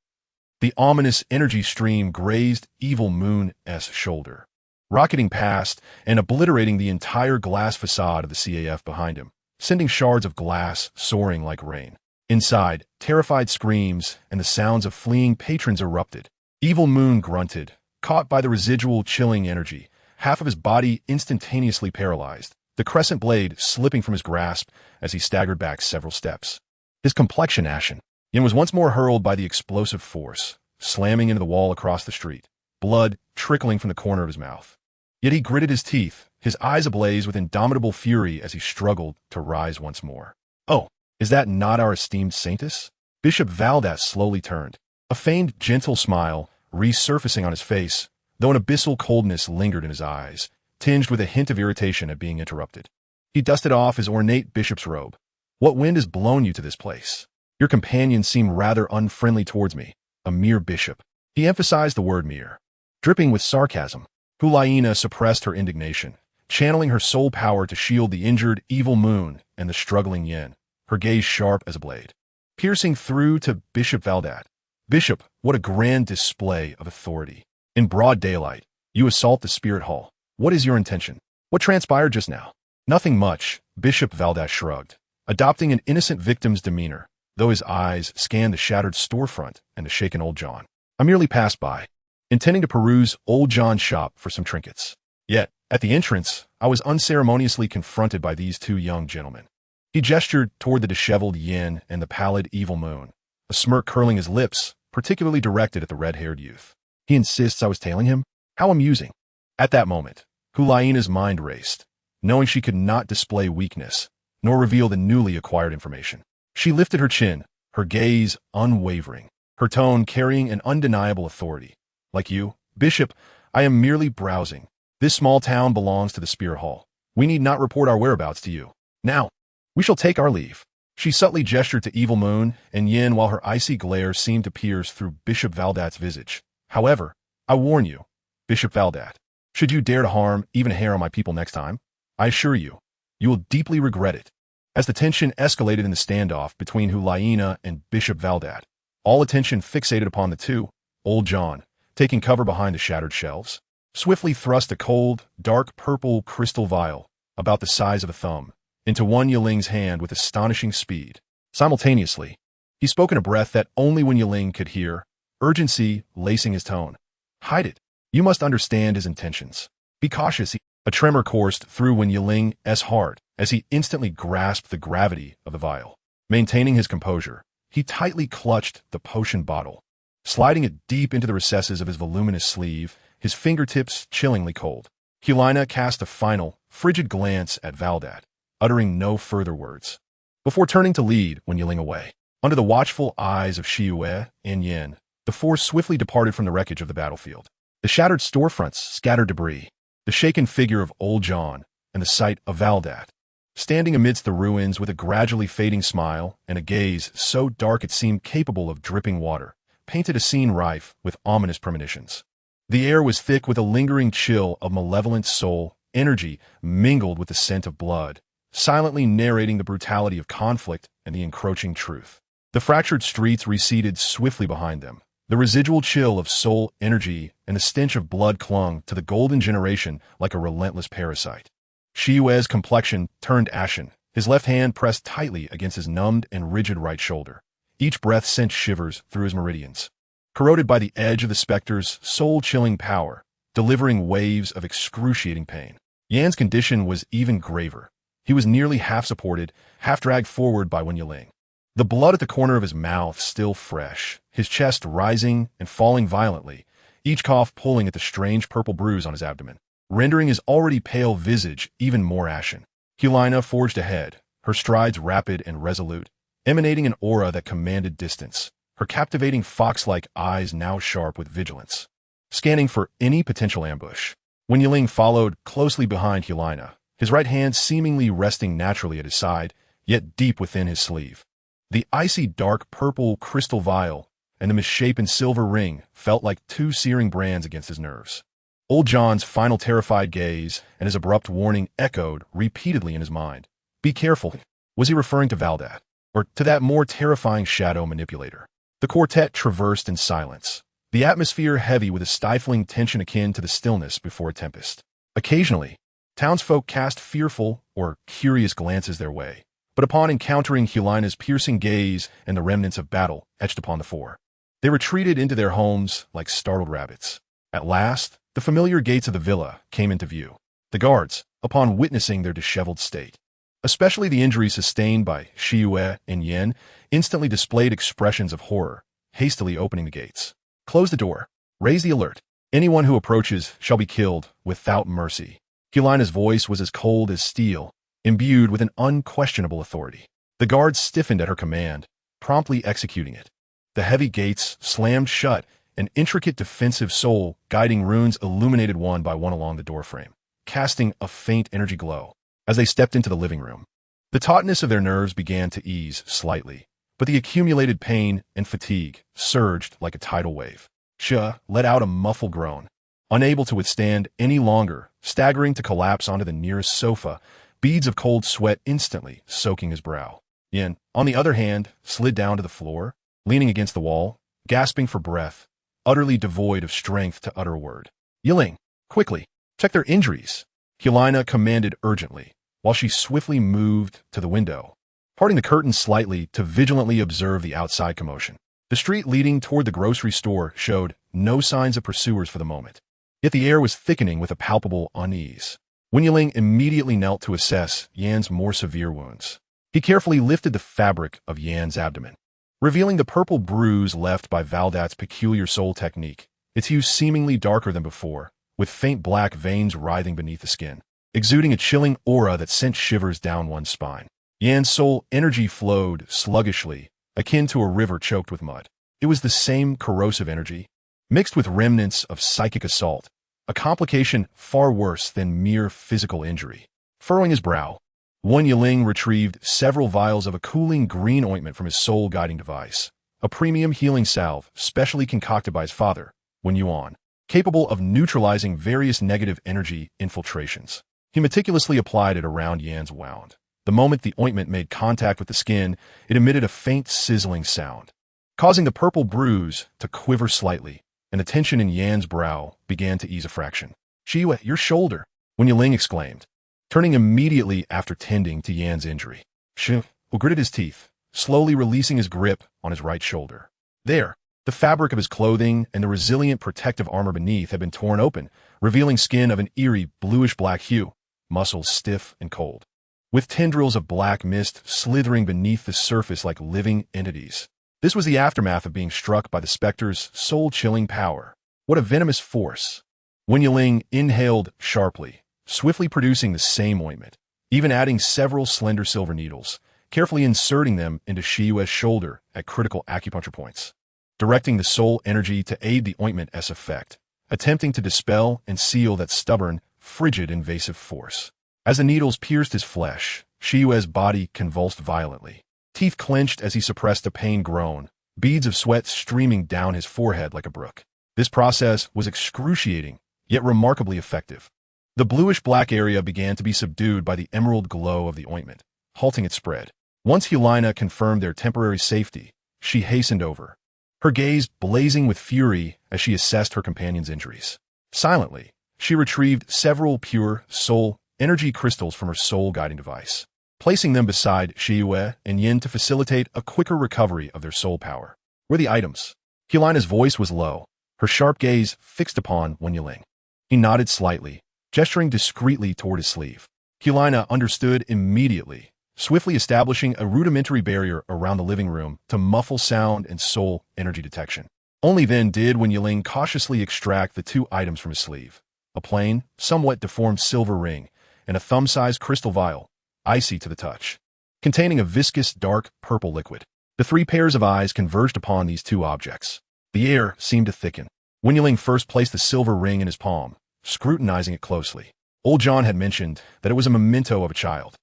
The ominous energy stream grazed Evil Moon's shoulder, rocketing past and obliterating the entire glass facade of the CAF behind him, sending shards of glass soaring like rain. Inside, terrified screams and the sounds of fleeing patrons erupted. Evil Moon grunted, caught by the residual chilling energy, half of his body instantaneously paralyzed, the crescent blade slipping from his grasp as he staggered back several steps. His complexion ashen, Yan was once more hurled by the explosive force, slamming into the wall across the street, blood trickling from the corner of his mouth. Yet he gritted his teeth, his eyes ablaze with indomitable fury as he struggled to rise once more. "Oh, is that not our esteemed saintess?" Bishop Valdat slowly turned, a feigned gentle smile resurfacing on his face, though an abyssal coldness lingered in his eyes, tinged with a hint of irritation at being interrupted. He dusted off his ornate bishop's robe. What wind has blown you to this place? Your companions seem rather unfriendly towards me, a mere bishop. He emphasized the word mere. Dripping with sarcasm, Hu Liena suppressed her indignation, channeling her soul power to shield the injured evil moon and the struggling yin, her gaze sharp as a blade. Piercing through to Bishop Valdat. Bishop, what a grand display of authority. In broad daylight, you assault the spirit hall. What is your intention? What transpired just now? Nothing much, Bishop Valdat shrugged, adopting an innocent victim's demeanor, though his eyes scanned the shattered storefront and the shaken old John. I merely passed by, intending to peruse old John's shop for some trinkets. Yet, at the entrance, I was unceremoniously confronted by these two young gentlemen. He gestured toward the disheveled yin and the pallid evil moon, a smirk curling his lips, particularly directed at the red-haired youth. He insists I was tailing him? How amusing. At that moment, Hu Liena's mind raced, knowing she could not display weakness, nor reveal the newly acquired information. She lifted her chin, her gaze unwavering, her tone carrying an undeniable authority. Like you, Bishop, I am merely browsing. This small town belongs to the Spirit Hall. We need not report our whereabouts to you. Now, we shall take our leave. She subtly gestured to Evil Moon and Yin while her icy glare seemed to pierce through Bishop Valdat's visage. However, I warn you, Bishop Valdat, should you dare to harm even a hair on my people next time, I assure you, you will deeply regret it. As the tension escalated in the standoff between Hu Liena and Bishop Valdat, all attention fixated upon the two, old John, taking cover behind the shattered shelves, swiftly thrust a cold, dark purple crystal vial, about the size of a thumb, into one Yiling's hand with astonishing speed. Simultaneously, he spoke in a breath that only Wen Yiling could hear, urgency lacing his tone. Hide it. You must understand his intentions. Be cautious. A tremor coursed through Wen Yiling's heart as he instantly grasped the gravity of the vial. Maintaining his composure, he tightly clutched the potion bottle, sliding it deep into the recesses of his voluminous sleeve, his fingertips chillingly cold. Hu Liena cast a final, frigid glance at Valdat, uttering no further words, before turning to lead Wen Yiling away. Under the watchful eyes of Shiyue and Yin, the four swiftly departed from the wreckage of the battlefield. The shattered storefronts scattered debris, the shaken figure of old John, and the sight of Valdat, standing amidst the ruins with a gradually fading smile and a gaze so dark it seemed capable of dripping water, painted a scene rife with ominous premonitions. The air was thick with a lingering chill of malevolent soul energy mingled with the scent of blood, silently narrating the brutality of conflict and the encroaching truth. The fractured streets receded swiftly behind them. The residual chill of soul energy and the stench of blood clung to the golden generation like a relentless parasite. Shiyue's complexion turned ashen, his left hand pressed tightly against his numbed and rigid right shoulder. Each breath sent shivers through his meridians. Corroded by the edge of the specter's soul-chilling power, delivering waves of excruciating pain. Yan's condition was even graver. He was nearly half-supported, half-dragged forward by Wen Yiling. The blood at the corner of his mouth still fresh, his chest rising and falling violently, each cough pulling at the strange purple bruise on his abdomen, rendering his already pale visage even more ashen. Hu Liena forged ahead, her strides rapid and resolute, emanating an aura that commanded distance, her captivating fox-like eyes now sharp with vigilance, scanning for any potential ambush. Wen Yiling followed closely behind Hu Liena, his right hand seemingly resting naturally at his side, yet deep within his sleeve. The icy dark purple crystal vial and the misshapen silver ring felt like two searing brands against his nerves. Old John's final terrified gaze and his abrupt warning echoed repeatedly in his mind. Be careful. Was he referring to Valdat, or to that more terrifying shadow manipulator? The quartet traversed in silence, the atmosphere heavy with a stifling tension akin to the stillness before a tempest. Occasionally, townsfolk cast fearful or curious glances their way, but upon encountering Hu Liena's piercing gaze and the remnants of battle etched upon the four, they retreated into their homes like startled rabbits. At last, the familiar gates of the villa came into view. The guards, upon witnessing their disheveled state, especially the injuries sustained by Shiyue and Yin, instantly displayed expressions of horror, hastily opening the gates. Close the door. Raise the alert. Anyone who approaches shall be killed without mercy. Hu Liena's voice was as cold as steel, imbued with an unquestionable authority. The guards stiffened at her command, promptly executing it. The heavy gates slammed shut, an intricate defensive soul guiding runes illuminated one by one along the doorframe, casting a faint energy glow. As they stepped into the living room, the tautness of their nerves began to ease slightly, but the accumulated pain and fatigue surged like a tidal wave. Xia let out a muffled groan, unable to withstand any longer, staggering to collapse onto the nearest sofa, beads of cold sweat instantly soaking his brow. Yin, on the other hand, slid down to the floor, leaning against the wall, gasping for breath, utterly devoid of strength to utter a word. Yiling, quickly, check their injuries, Hu Liena commanded urgently, while she swiftly moved to the window, parting the curtains slightly to vigilantly observe the outside commotion. The street leading toward the grocery store showed no signs of pursuers for the moment, yet the air was thickening with a palpable unease. Wen Yiling immediately knelt to assess Yan's more severe wounds. He carefully lifted the fabric of Yan's abdomen, revealing the purple bruise left by Valdat's peculiar soul technique, its hue seemingly darker than before, with faint black veins writhing beneath the skin, exuding a chilling aura that sent shivers down one's spine. Yan's soul energy flowed sluggishly, akin to a river choked with mud. It was the same corrosive energy, mixed with remnants of psychic assault, a complication far worse than mere physical injury. Furrowing his brow, Wen Yiling retrieved several vials of a cooling green ointment from his soul-guiding device, a premium healing salve specially concocted by his father, Wen Yuan, capable of neutralizing various negative energy infiltrations. He meticulously applied it around Yan's wound. The moment the ointment made contact with the skin, it emitted a faint sizzling sound, causing the purple bruise to quiver slightly, and the tension in Yan's brow began to ease a fraction. "Shiwa, your shoulder," Wen Yiling exclaimed, turning immediately after tending to Yan's injury. Shi gritted his teeth, slowly releasing his grip on his right shoulder. There, the fabric of his clothing and the resilient protective armor beneath had been torn open, revealing skin of an eerie bluish-black hue, muscles stiff and cold, with tendrils of black mist slithering beneath the surface like living entities. This was the aftermath of being struck by the specter's soul-chilling power. What a venomous force! Wen Yiling inhaled sharply, swiftly producing the same ointment, even adding several slender silver needles, carefully inserting them into Shiyue's shoulder at critical acupuncture points, directing the soul energy to aid the ointment's effect, attempting to dispel and seal that stubborn, frigid, invasive force. As the needles pierced his flesh, Shiyue's body convulsed violently. Teeth clenched as he suppressed a pain groan, beads of sweat streaming down his forehead like a brook. This process was excruciating, yet remarkably effective. The bluish-black area began to be subdued by the emerald glow of the ointment, halting its spread. Once Hu Liena confirmed their temporary safety, she hastened over, her gaze blazing with fury as she assessed her companion's injuries. Silently, she retrieved several pure soul energy crystals from her soul-guiding device, placing them beside Shiyue and Yin to facilitate a quicker recovery of their soul power. Were the items? Hu Liena's voice was low, her sharp gaze fixed upon Wen Yiling. He nodded slightly, gesturing discreetly toward his sleeve. Hu Liena understood immediately, swiftly establishing a rudimentary barrier around the living room to muffle sound and soul energy detection. Only then did Wen Yiling cautiously extract the two items from his sleeve, a plain, somewhat deformed silver ring and a thumb-sized crystal vial, icy to the touch, containing a viscous dark purple liquid. The three pairs of eyes converged upon these two objects. The air seemed to thicken. Wen Yiling first placed the silver ring in his palm, scrutinizing it closely. Old John had mentioned that it was a memento of a child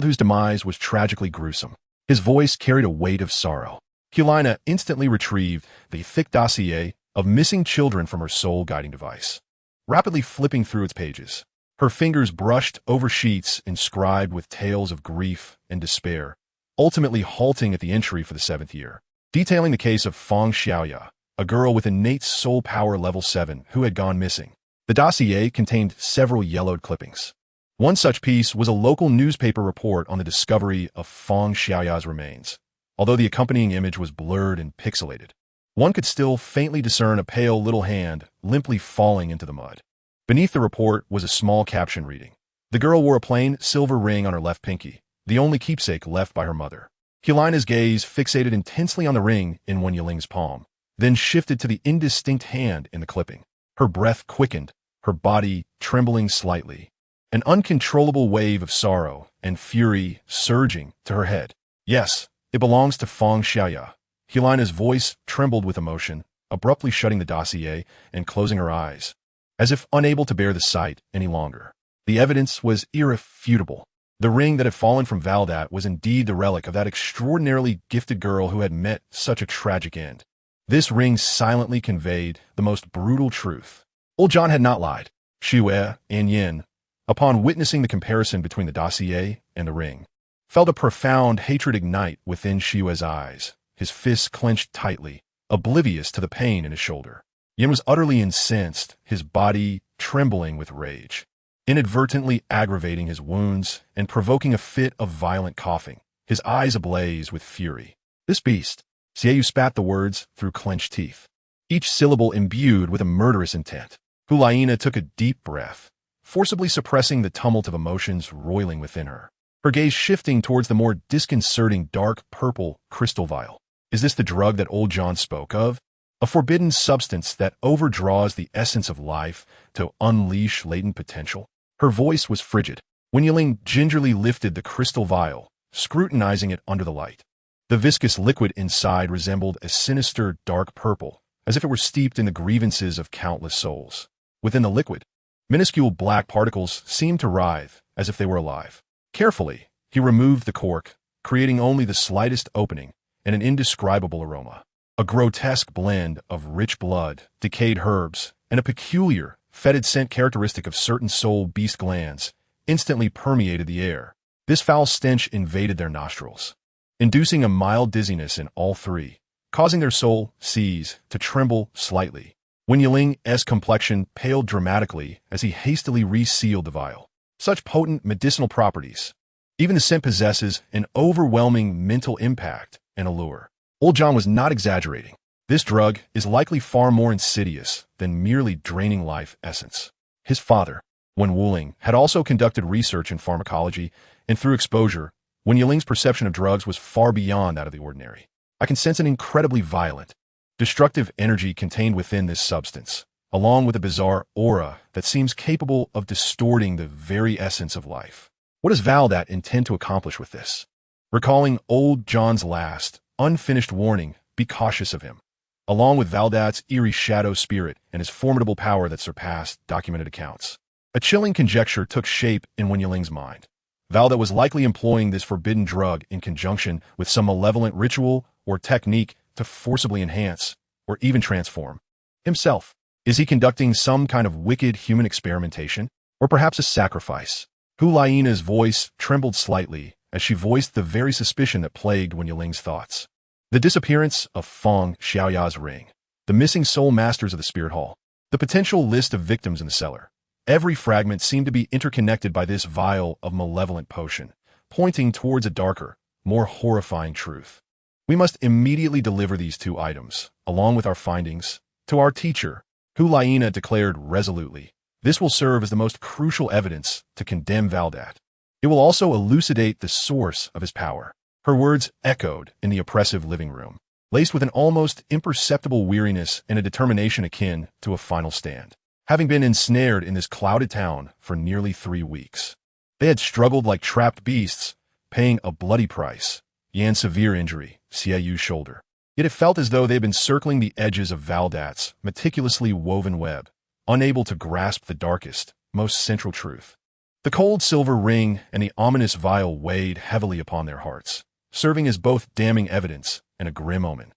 whose demise was tragically gruesome. His voice carried a weight of sorrow. Hu Liena instantly retrieved the thick dossier of missing children from her soul-guiding device, rapidly flipping through its pages. Her fingers brushed over sheets inscribed with tales of grief and despair, ultimately halting at the entry for the 7th year, detailing the case of Fang Xiaoya, a girl with innate soul power level 7 who had gone missing. The dossier contained several yellowed clippings. One such piece was a local newspaper report on the discovery of Fang Xiaoya's remains. Although the accompanying image was blurred and pixelated, one could still faintly discern a pale little hand limply falling into the mud. Beneath the report was a small caption reading, "The girl wore a plain silver ring on her left pinky, the only keepsake left by her mother." Hu Liena's gaze fixated intensely on the ring in Wen Yiling's palm, then shifted to the indistinct hand in the clipping. Her breath quickened, her body trembling slightly, an uncontrollable wave of sorrow and fury surging to her head. "Yes, it belongs to Fang Xiaoya," Hu Liena's voice trembled with emotion, abruptly shutting the dossier and closing her eyes, as if unable to bear the sight any longer. The evidence was irrefutable. The ring that had fallen from Valdat was indeed the relic of that extraordinarily gifted girl who had met such a tragic end. This ring silently conveyed the most brutal truth. Old John had not lied. Xue and Yin, upon witnessing the comparison between the dossier and the ring, felt a profound hatred ignite within Xue's eyes, his fists clenched tightly, oblivious to the pain in his shoulder. Yin was utterly incensed, his body trembling with rage, inadvertently aggravating his wounds and provoking a fit of violent coughing, his eyes ablaze with fury. This beast, Xiaoyu spat the words through clenched teeth, each syllable imbued with a murderous intent. Hu Liena took a deep breath, forcibly suppressing the tumult of emotions roiling within her, her gaze shifting towards the more disconcerting dark purple crystal vial. Is this the drug that old John spoke of? A forbidden substance that overdraws the essence of life to unleash latent potential? Her voice was frigid when Yiling gingerly lifted the crystal vial, scrutinizing it under the light. The viscous liquid inside resembled a sinister dark purple, as if it were steeped in the grievances of countless souls. Within the liquid, minuscule black particles seemed to writhe, as if they were alive. Carefully, he removed the cork, creating only the slightest opening and an indescribable aroma. A grotesque blend of rich blood, decayed herbs, and a peculiar, fetid scent characteristic of certain soul beast glands instantly permeated the air. This foul stench invaded their nostrils, inducing a mild dizziness in all three, causing their soul seas to tremble slightly. When Yiling's complexion paled dramatically as he hastily resealed the vial. Such potent medicinal properties. Even the scent possesses an overwhelming mental impact and allure. Old John was not exaggerating. This drug is likely far more insidious than merely draining life essence. His father, Wen Wuling, had also conducted research in pharmacology, and through exposure, Wen Yiling's perception of drugs was far beyond that of the ordinary. I can sense an incredibly violent, destructive energy contained within this substance, along with a bizarre aura that seems capable of distorting the very essence of life. What does Valdat intend to accomplish with this? Recalling old John's last, unfinished warning, be cautious of him, along with Valdat's eerie shadow spirit and his formidable power that surpassed documented accounts. A chilling conjecture took shape in Wen Yiling's mind. Valdat was likely employing this forbidden drug in conjunction with some malevolent ritual or technique to forcibly enhance, or even transform, himself. Is he conducting some kind of wicked human experimentation, or perhaps a sacrifice? Hu Liena's voice trembled slightly as she voiced the very suspicion that plagued Wen Yiling's thoughts. The disappearance of Feng Xiaoya's ring, the missing soul masters of the spirit hall, the potential list of victims in the cellar. Every fragment seemed to be interconnected by this vial of malevolent potion, pointing towards a darker, more horrifying truth. We must immediately deliver these two items, along with our findings, to our teacher, Hu Liena declared resolutely. This will serve as the most crucial evidence to condemn Valdat. It will also elucidate the source of his power. Her words echoed in the oppressive living room, laced with an almost imperceptible weariness and a determination akin to a final stand. Having been ensnared in this clouded town for nearly 3 weeks, they had struggled like trapped beasts, paying a bloody price. Yan's severe injury, Xiaoyu's shoulder. Yet it felt as though they had been circling the edges of Valdat's meticulously woven web, unable to grasp the darkest, most central truth. The cold silver ring and the ominous vial weighed heavily upon their hearts, serving as both damning evidence and a grim omen.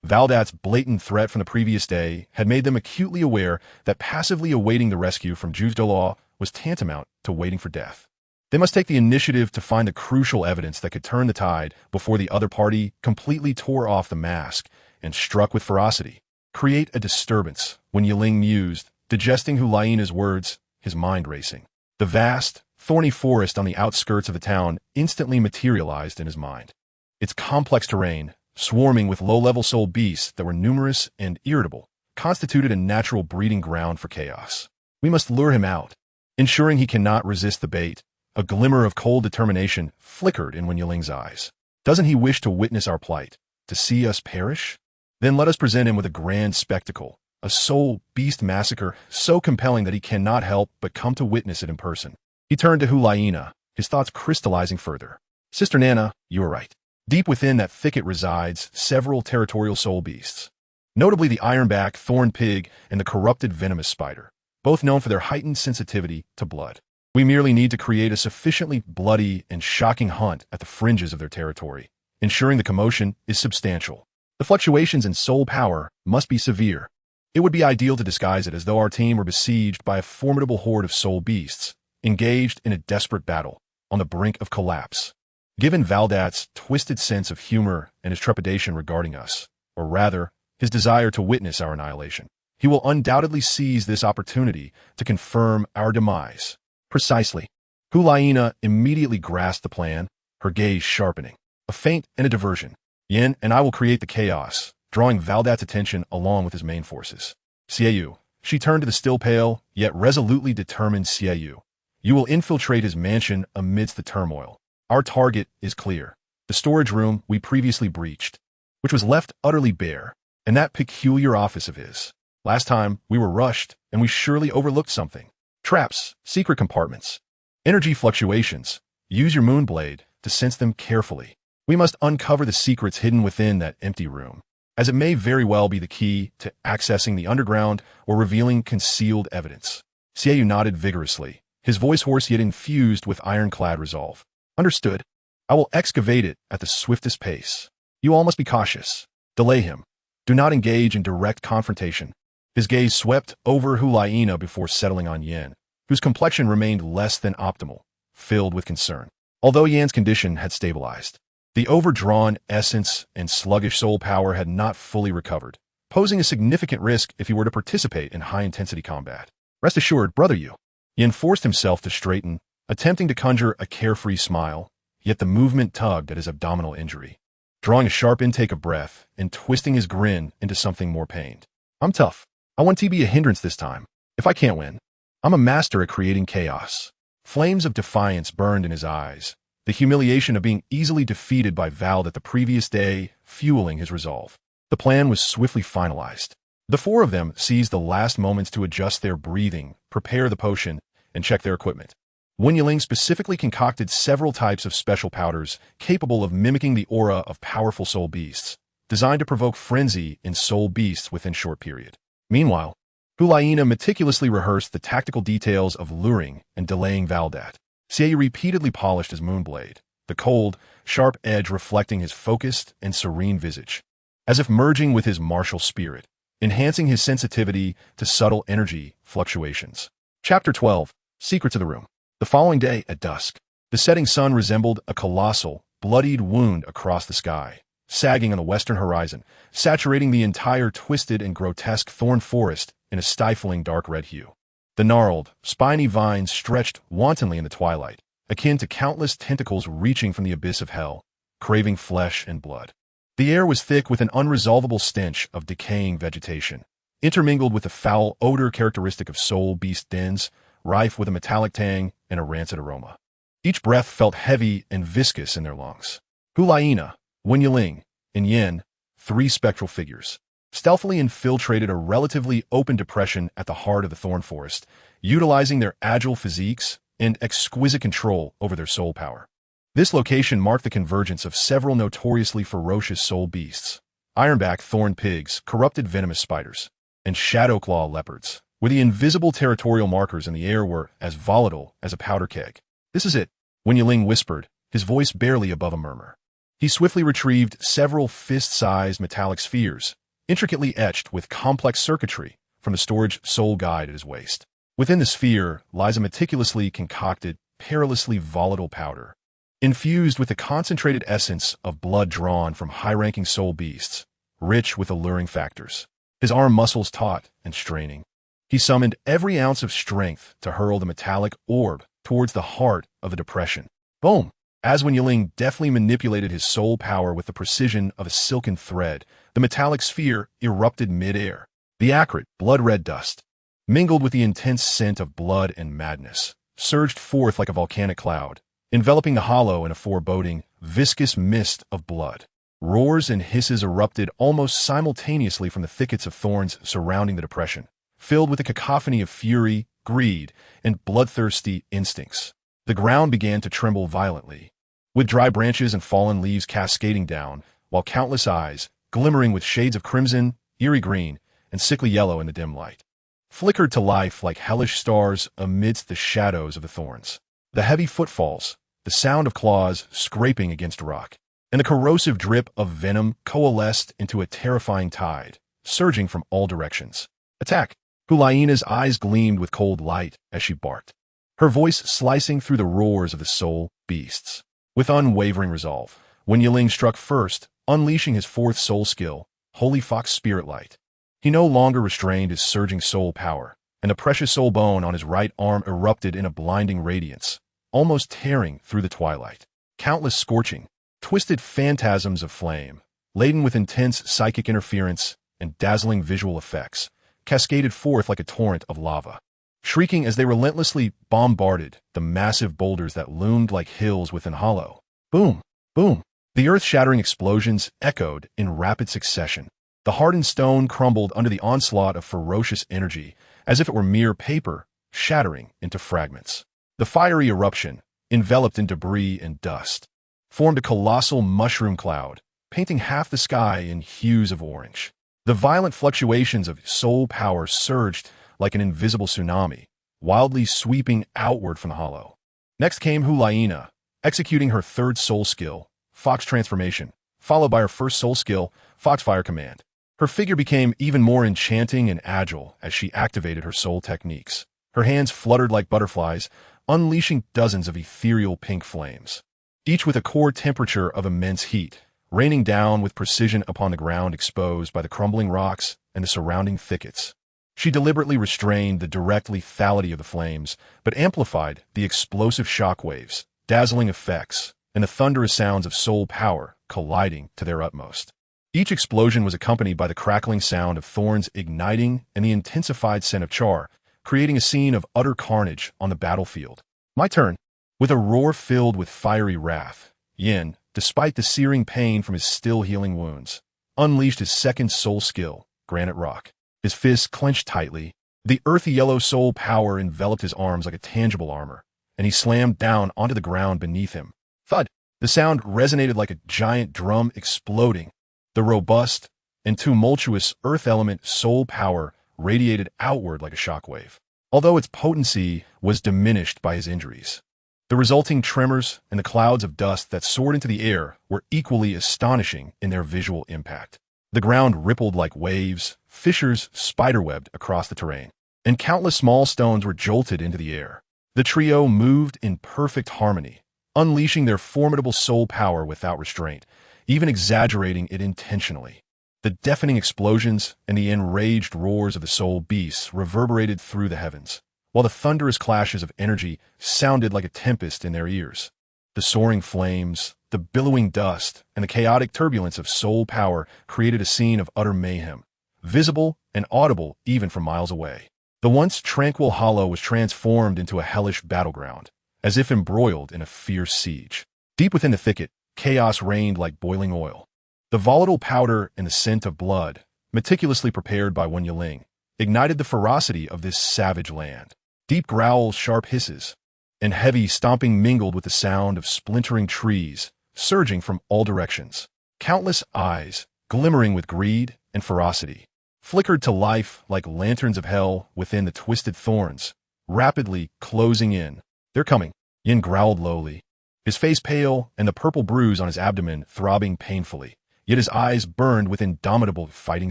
Valdat's blatant threat from the previous day had made them acutely aware that passively awaiting the rescue from Douluo was tantamount to waiting for death. They must take the initiative to find the crucial evidence that could turn the tide before the other party completely tore off the mask and struck with ferocity. Create a disturbance, Wen Yiling mused, digesting Hu Liena's words, his mind racing. The vast, thorny forest on the outskirts of the town instantly materialized in his mind. Its complex terrain, swarming with low-level soul beasts that were numerous and irritable, constituted a natural breeding ground for chaos. We must lure him out, ensuring he cannot resist the bait. A glimmer of cold determination flickered in Wen Yiling's eyes. Doesn't he wish to witness our plight, to see us perish? Then let us present him with a grand spectacle, a soul beast massacre so compelling that he cannot help but come to witness it in person. He turned to Hu Liena, his thoughts crystallizing further. Sister Nana, you were right. Deep within that thicket resides several territorial soul beasts, notably the ironback, thorn pig, and the corrupted venomous spider, both known for their heightened sensitivity to blood. We merely need to create a sufficiently bloody and shocking hunt at the fringes of their territory, ensuring the commotion is substantial. The fluctuations in soul power must be severe. It would be ideal to disguise it as though our team were besieged by a formidable horde of soul beasts, engaged in a desperate battle, on the brink of collapse. Given Valdat's twisted sense of humor and his trepidation regarding us, or rather, his desire to witness our annihilation, he will undoubtedly seize this opportunity to confirm our demise. Precisely. Hu Liena immediately grasped the plan, her gaze sharpening. A feint and a diversion. Yin and I will create the chaos, drawing Valdat's attention along with his main forces. Xiaoyu. She turned to the still pale, yet resolutely determined Xiaoyu. You will infiltrate his mansion amidst the turmoil. Our target is clear. The storage room we previously breached, which was left utterly bare, and that peculiar office of his. Last time, we were rushed, and we surely overlooked something. Traps, secret compartments, energy fluctuations. Use your moonblade to sense them carefully. We must uncover the secrets hidden within that empty room, as it may very well be the key to accessing the underground or revealing concealed evidence. Xiaoyu nodded vigorously, his voice hoarse yet infused with ironclad resolve. Understood. I will excavate it at the swiftest pace. You all must be cautious. Delay him. Do not engage in direct confrontation. His gaze swept over Hu Liena before settling on Yan, whose complexion remained less than optimal, filled with concern. Although Yan's condition had stabilized, the overdrawn essence and sluggish soul power had not fully recovered, posing a significant risk if he were to participate in high-intensity combat. Rest assured, brother Yu. Yan forced himself to straighten, attempting to conjure a carefree smile, yet the movement tugged at his abdominal injury, drawing a sharp intake of breath and twisting his grin into something more pained. I'm tough. I want to be a hindrance this time. If I can't win, I'm a master at creating chaos. Flames of defiance burned in his eyes, the humiliation of being easily defeated by Valdat the previous day fueling his resolve. The plan was swiftly finalized. The four of them seized the last moments to adjust their breathing, prepare the potion, and check their equipment. Wen Yiling specifically concocted several types of special powders capable of mimicking the aura of powerful soul beasts, designed to provoke frenzy in soul beasts within short period. Meanwhile, Hu Liena meticulously rehearsed the tactical details of luring and delaying Valdat. Xiaoyu repeatedly polished his moonblade, the cold, sharp edge reflecting his focused and serene visage, as if merging with his martial spirit, enhancing his sensitivity to subtle energy fluctuations. Chapter 12. Secrets of the Room. The following day, at dusk, the setting sun resembled a colossal, bloodied wound across the sky, sagging on the western horizon, saturating the entire twisted and grotesque thorn forest in a stifling dark red hue. The gnarled, spiny vines stretched wantonly in the twilight, akin to countless tentacles reaching from the abyss of hell, craving flesh and blood. The air was thick with an unresolvable stench of decaying vegetation, intermingled with the foul odor characteristic of soul beast dens, rife with a metallic tang and a rancid aroma. Each breath felt heavy and viscous in their lungs. Hu Liena, Wen Yiling, and Yin, three spectral figures, stealthily infiltrated a relatively open depression at the heart of the thorn forest, utilizing their agile physiques and exquisite control over their soul power. This location marked the convergence of several notoriously ferocious soul beasts, ironback thorn pigs, corrupted venomous spiders, and shadowclaw leopards, where the invisible territorial markers in the air were as volatile as a powder keg. This is it, Wen Yiling whispered, his voice barely above a murmur. He swiftly retrieved several fist-sized metallic spheres, intricately etched with complex circuitry, from the storage soul guide at his waist. Within the sphere lies a meticulously concocted, perilously volatile powder, infused with the concentrated essence of blood drawn from high-ranking soul beasts, rich with alluring factors. His arm muscles taut and straining. He summoned every ounce of strength to hurl the metallic orb towards the heart of the depression. Boom! As Wen Yiling deftly manipulated his soul power with the precision of a silken thread, the metallic sphere erupted mid-air. The acrid, blood-red dust, mingled with the intense scent of blood and madness, surged forth like a volcanic cloud, enveloping the hollow in a foreboding, viscous mist of blood. Roars and hisses erupted almost simultaneously from the thickets of thorns surrounding the depression, filled with a cacophony of fury, greed, and bloodthirsty instincts. The ground began to tremble violently, with dry branches and fallen leaves cascading down, while countless eyes, glimmering with shades of crimson, eerie green, and sickly yellow in the dim light, flickered to life like hellish stars amidst the shadows of the thorns. The heavy footfalls, the sound of claws scraping against rock, and the corrosive drip of venom coalesced into a terrifying tide, surging from all directions. Attack! Hu Liena's eyes gleamed with cold light as she barked, her voice slicing through the roars of the soul beasts. With unwavering resolve, Wen Yiling struck first, unleashing his fourth soul skill, Holy Fox Spirit Light. He no longer restrained his surging soul power, and the precious soul bone on his right arm erupted in a blinding radiance, almost tearing through the twilight. Countless scorching, twisted phantasms of flame, laden with intense psychic interference and dazzling visual effects, cascaded forth like a torrent of lava, shrieking as they relentlessly bombarded the massive boulders that loomed like hills within hollow. Boom! Boom! The earth-shattering explosions echoed in rapid succession. The hardened stone crumbled under the onslaught of ferocious energy, as if it were mere paper, shattering into fragments. The fiery eruption, enveloped in debris and dust, formed a colossal mushroom cloud, painting half the sky in hues of orange. The violent fluctuations of soul power surged like an invisible tsunami, wildly sweeping outward from the hollow. Next came Hu Liena, executing her third soul skill, Fox Transformation, followed by her first soul skill, Foxfire Command. Her figure became even more enchanting and agile as she activated her soul techniques. Her hands fluttered like butterflies, unleashing dozens of ethereal pink flames, each with a core temperature of immense heat, raining down with precision upon the ground exposed by the crumbling rocks and the surrounding thickets. She deliberately restrained the direct lethality of the flames, but amplified the explosive shockwaves, dazzling effects, and the thunderous sounds of soul power colliding to their utmost. Each explosion was accompanied by the crackling sound of thorns igniting and the intensified scent of char, creating a scene of utter carnage on the battlefield. My turn. With a roar filled with fiery wrath, Yin, despite the searing pain from his still healing wounds, unleashed his second soul skill, Granite Rock. His fists clenched tightly, the earthy yellow soul power enveloped his arms like a tangible armor, and he slammed down onto the ground beneath him. Thud! The sound resonated like a giant drum exploding. The robust and tumultuous earth element soul power radiated outward like a shockwave, although its potency was diminished by his injuries. The resulting tremors and the clouds of dust that soared into the air were equally astonishing in their visual impact. The ground rippled like waves, fissures spiderwebbed across the terrain, and countless small stones were jolted into the air. The trio moved in perfect harmony, unleashing their formidable soul power without restraint, even exaggerating it intentionally. The deafening explosions and the enraged roars of the soul beasts reverberated through the heavens, while the thunderous clashes of energy sounded like a tempest in their ears. The soaring flames, the billowing dust, and the chaotic turbulence of soul power created a scene of utter mayhem, visible and audible even from miles away. The once tranquil hollow was transformed into a hellish battleground, as if embroiled in a fierce siege. Deep within the thicket, chaos reigned like boiling oil. The volatile powder and the scent of blood, meticulously prepared by Wen Yiling, ignited the ferocity of this savage land. Deep growls, sharp hisses, and heavy stomping mingled with the sound of splintering trees, surging from all directions. Countless eyes, glimmering with greed and ferocity, flickered to life like lanterns of hell within the twisted thorns, rapidly closing in. They're coming, Yin growled lowly, his face pale and the purple bruise on his abdomen throbbing painfully, yet his eyes burned with indomitable fighting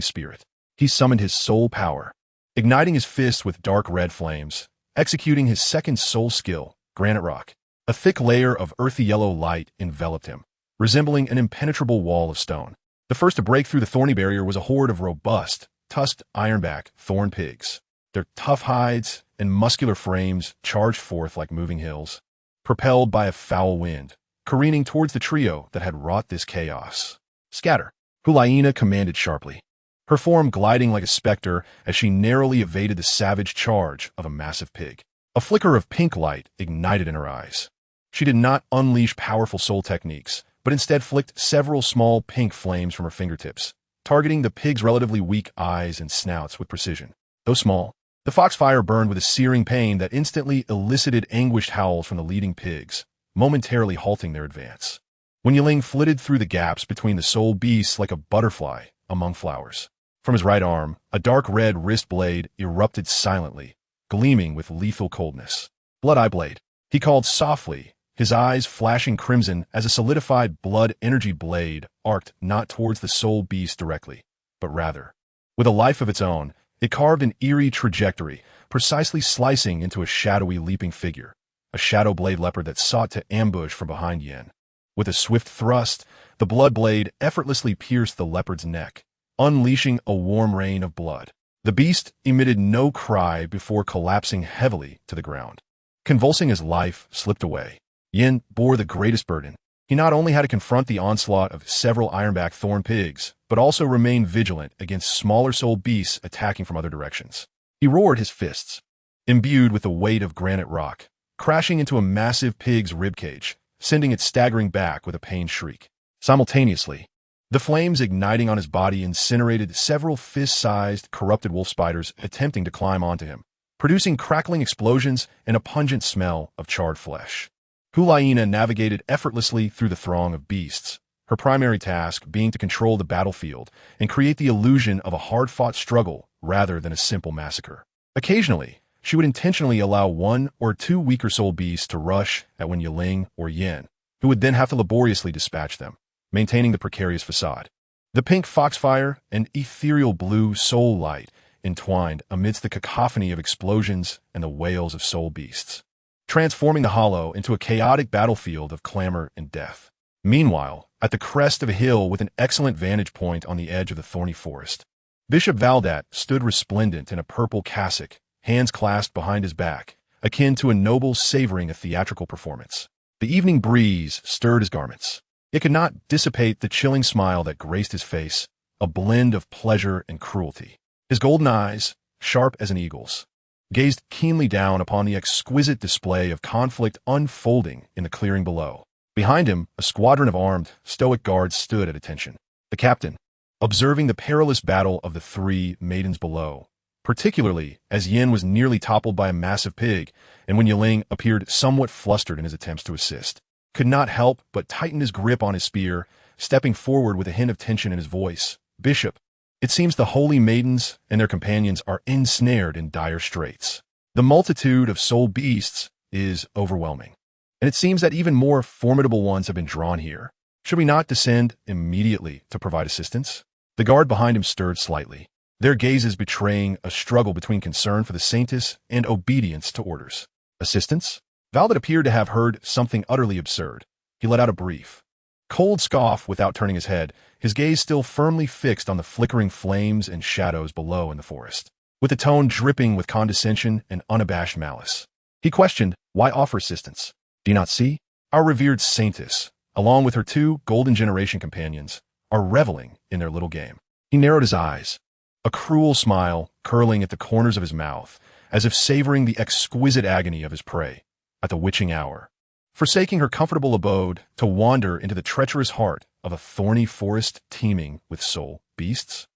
spirit. He summoned his soul power, igniting his fists with dark red flames, executing his second soul skill, Granite Rock. A thick layer of earthy yellow light enveloped him, resembling an impenetrable wall of stone. The first to break through the thorny barrier was a horde of robust, tusked ironback thorn pigs. Their tough hides and muscular frames charged forth like moving hills, propelled by a foul wind, careening towards the trio that had wrought this chaos. Scatter! Hu Liena commanded sharply, her form gliding like a specter as she narrowly evaded the savage charge of a massive pig. A flicker of pink light ignited in her eyes. She did not unleash powerful soul techniques, but instead flicked several small pink flames from her fingertips, targeting the pig's relatively weak eyes and snouts with precision. Though small, the foxfire burned with a searing pain that instantly elicited anguished howls from the leading pigs, momentarily halting their advance. When Yiling flitted through the gaps between the soul beasts like a butterfly among flowers. From his right arm, a dark red wrist blade erupted silently, gleaming with lethal coldness. Blood-Eye Blade, he called softly, his eyes flashing crimson as a solidified blood energy blade arced not towards the soul beast directly, but rather, with a life of its own, it carved an eerie trajectory, precisely slicing into a shadowy leaping figure, a shadow blade leopard that sought to ambush from behind Yin. With a swift thrust, the blood blade effortlessly pierced the leopard's neck, unleashing a warm rain of blood. The beast emitted no cry before collapsing heavily to the ground. Convulsing as life slipped away, Yin bore the greatest burden. He not only had to confront the onslaught of several ironback thorn pigs, but also remain vigilant against smaller soul beasts attacking from other directions. He roared his fists, imbued with the weight of granite rock, crashing into a massive pig's ribcage, sending it staggering back with a pained shriek. Simultaneously, the flames igniting on his body incinerated several fist-sized, corrupted wolf spiders attempting to climb onto him, producing crackling explosions and a pungent smell of charred flesh. Hu Liena navigated effortlessly through the throng of beasts, her primary task being to control the battlefield and create the illusion of a hard-fought struggle rather than a simple massacre. Occasionally, she would intentionally allow one or two weaker soul beasts to rush at Wen Yiling or Yin, who would then have to laboriously dispatch them, maintaining the precarious facade. The pink foxfire and ethereal blue soul light entwined amidst the cacophony of explosions and the wails of soul beasts, transforming the hollow into a chaotic battlefield of clamor and death. Meanwhile, at the crest of a hill with an excellent vantage point on the edge of the thorny forest, Bishop Valdat stood resplendent in a purple cassock, hands clasped behind his back, akin to a noble savoring a theatrical performance. The evening breeze stirred his garments. It could not dissipate the chilling smile that graced his face, a blend of pleasure and cruelty. His golden eyes, sharp as an eagle's, gazed keenly down upon the exquisite display of conflict unfolding in the clearing below. Behind him, a squadron of armed, stoic guards stood at attention. The captain, observing the perilous battle of the three maidens below, particularly as Yin was nearly toppled by a massive pig, and when Yiling appeared somewhat flustered in his attempts to assist, could not help but tighten his grip on his spear, stepping forward with a hint of tension in his voice. "Bishop, it seems the holy maidens and their companions are ensnared in dire straits. The multitude of soul beasts is overwhelming, and it seems that even more formidable ones have been drawn here. Should we not descend immediately to provide assistance?" The guard behind him stirred slightly, their gazes betraying a struggle between concern for the saintess and obedience to orders. Assistance? Valdat appeared to have heard something utterly absurd. He let out a brief, cold scoff without turning his head, his gaze still firmly fixed on the flickering flames and shadows below in the forest, with the tone dripping with condescension and unabashed malice. He questioned, "Why offer assistance? Do you not see? Our revered saintess, along with her two Golden Generation companions, are reveling in their little game." He narrowed his eyes, a cruel smile curling at the corners of his mouth, as if savoring the exquisite agony of his prey at the witching hour, forsaking her comfortable abode to wander into the treacherous heart of a thorny forest teeming with soul beasts.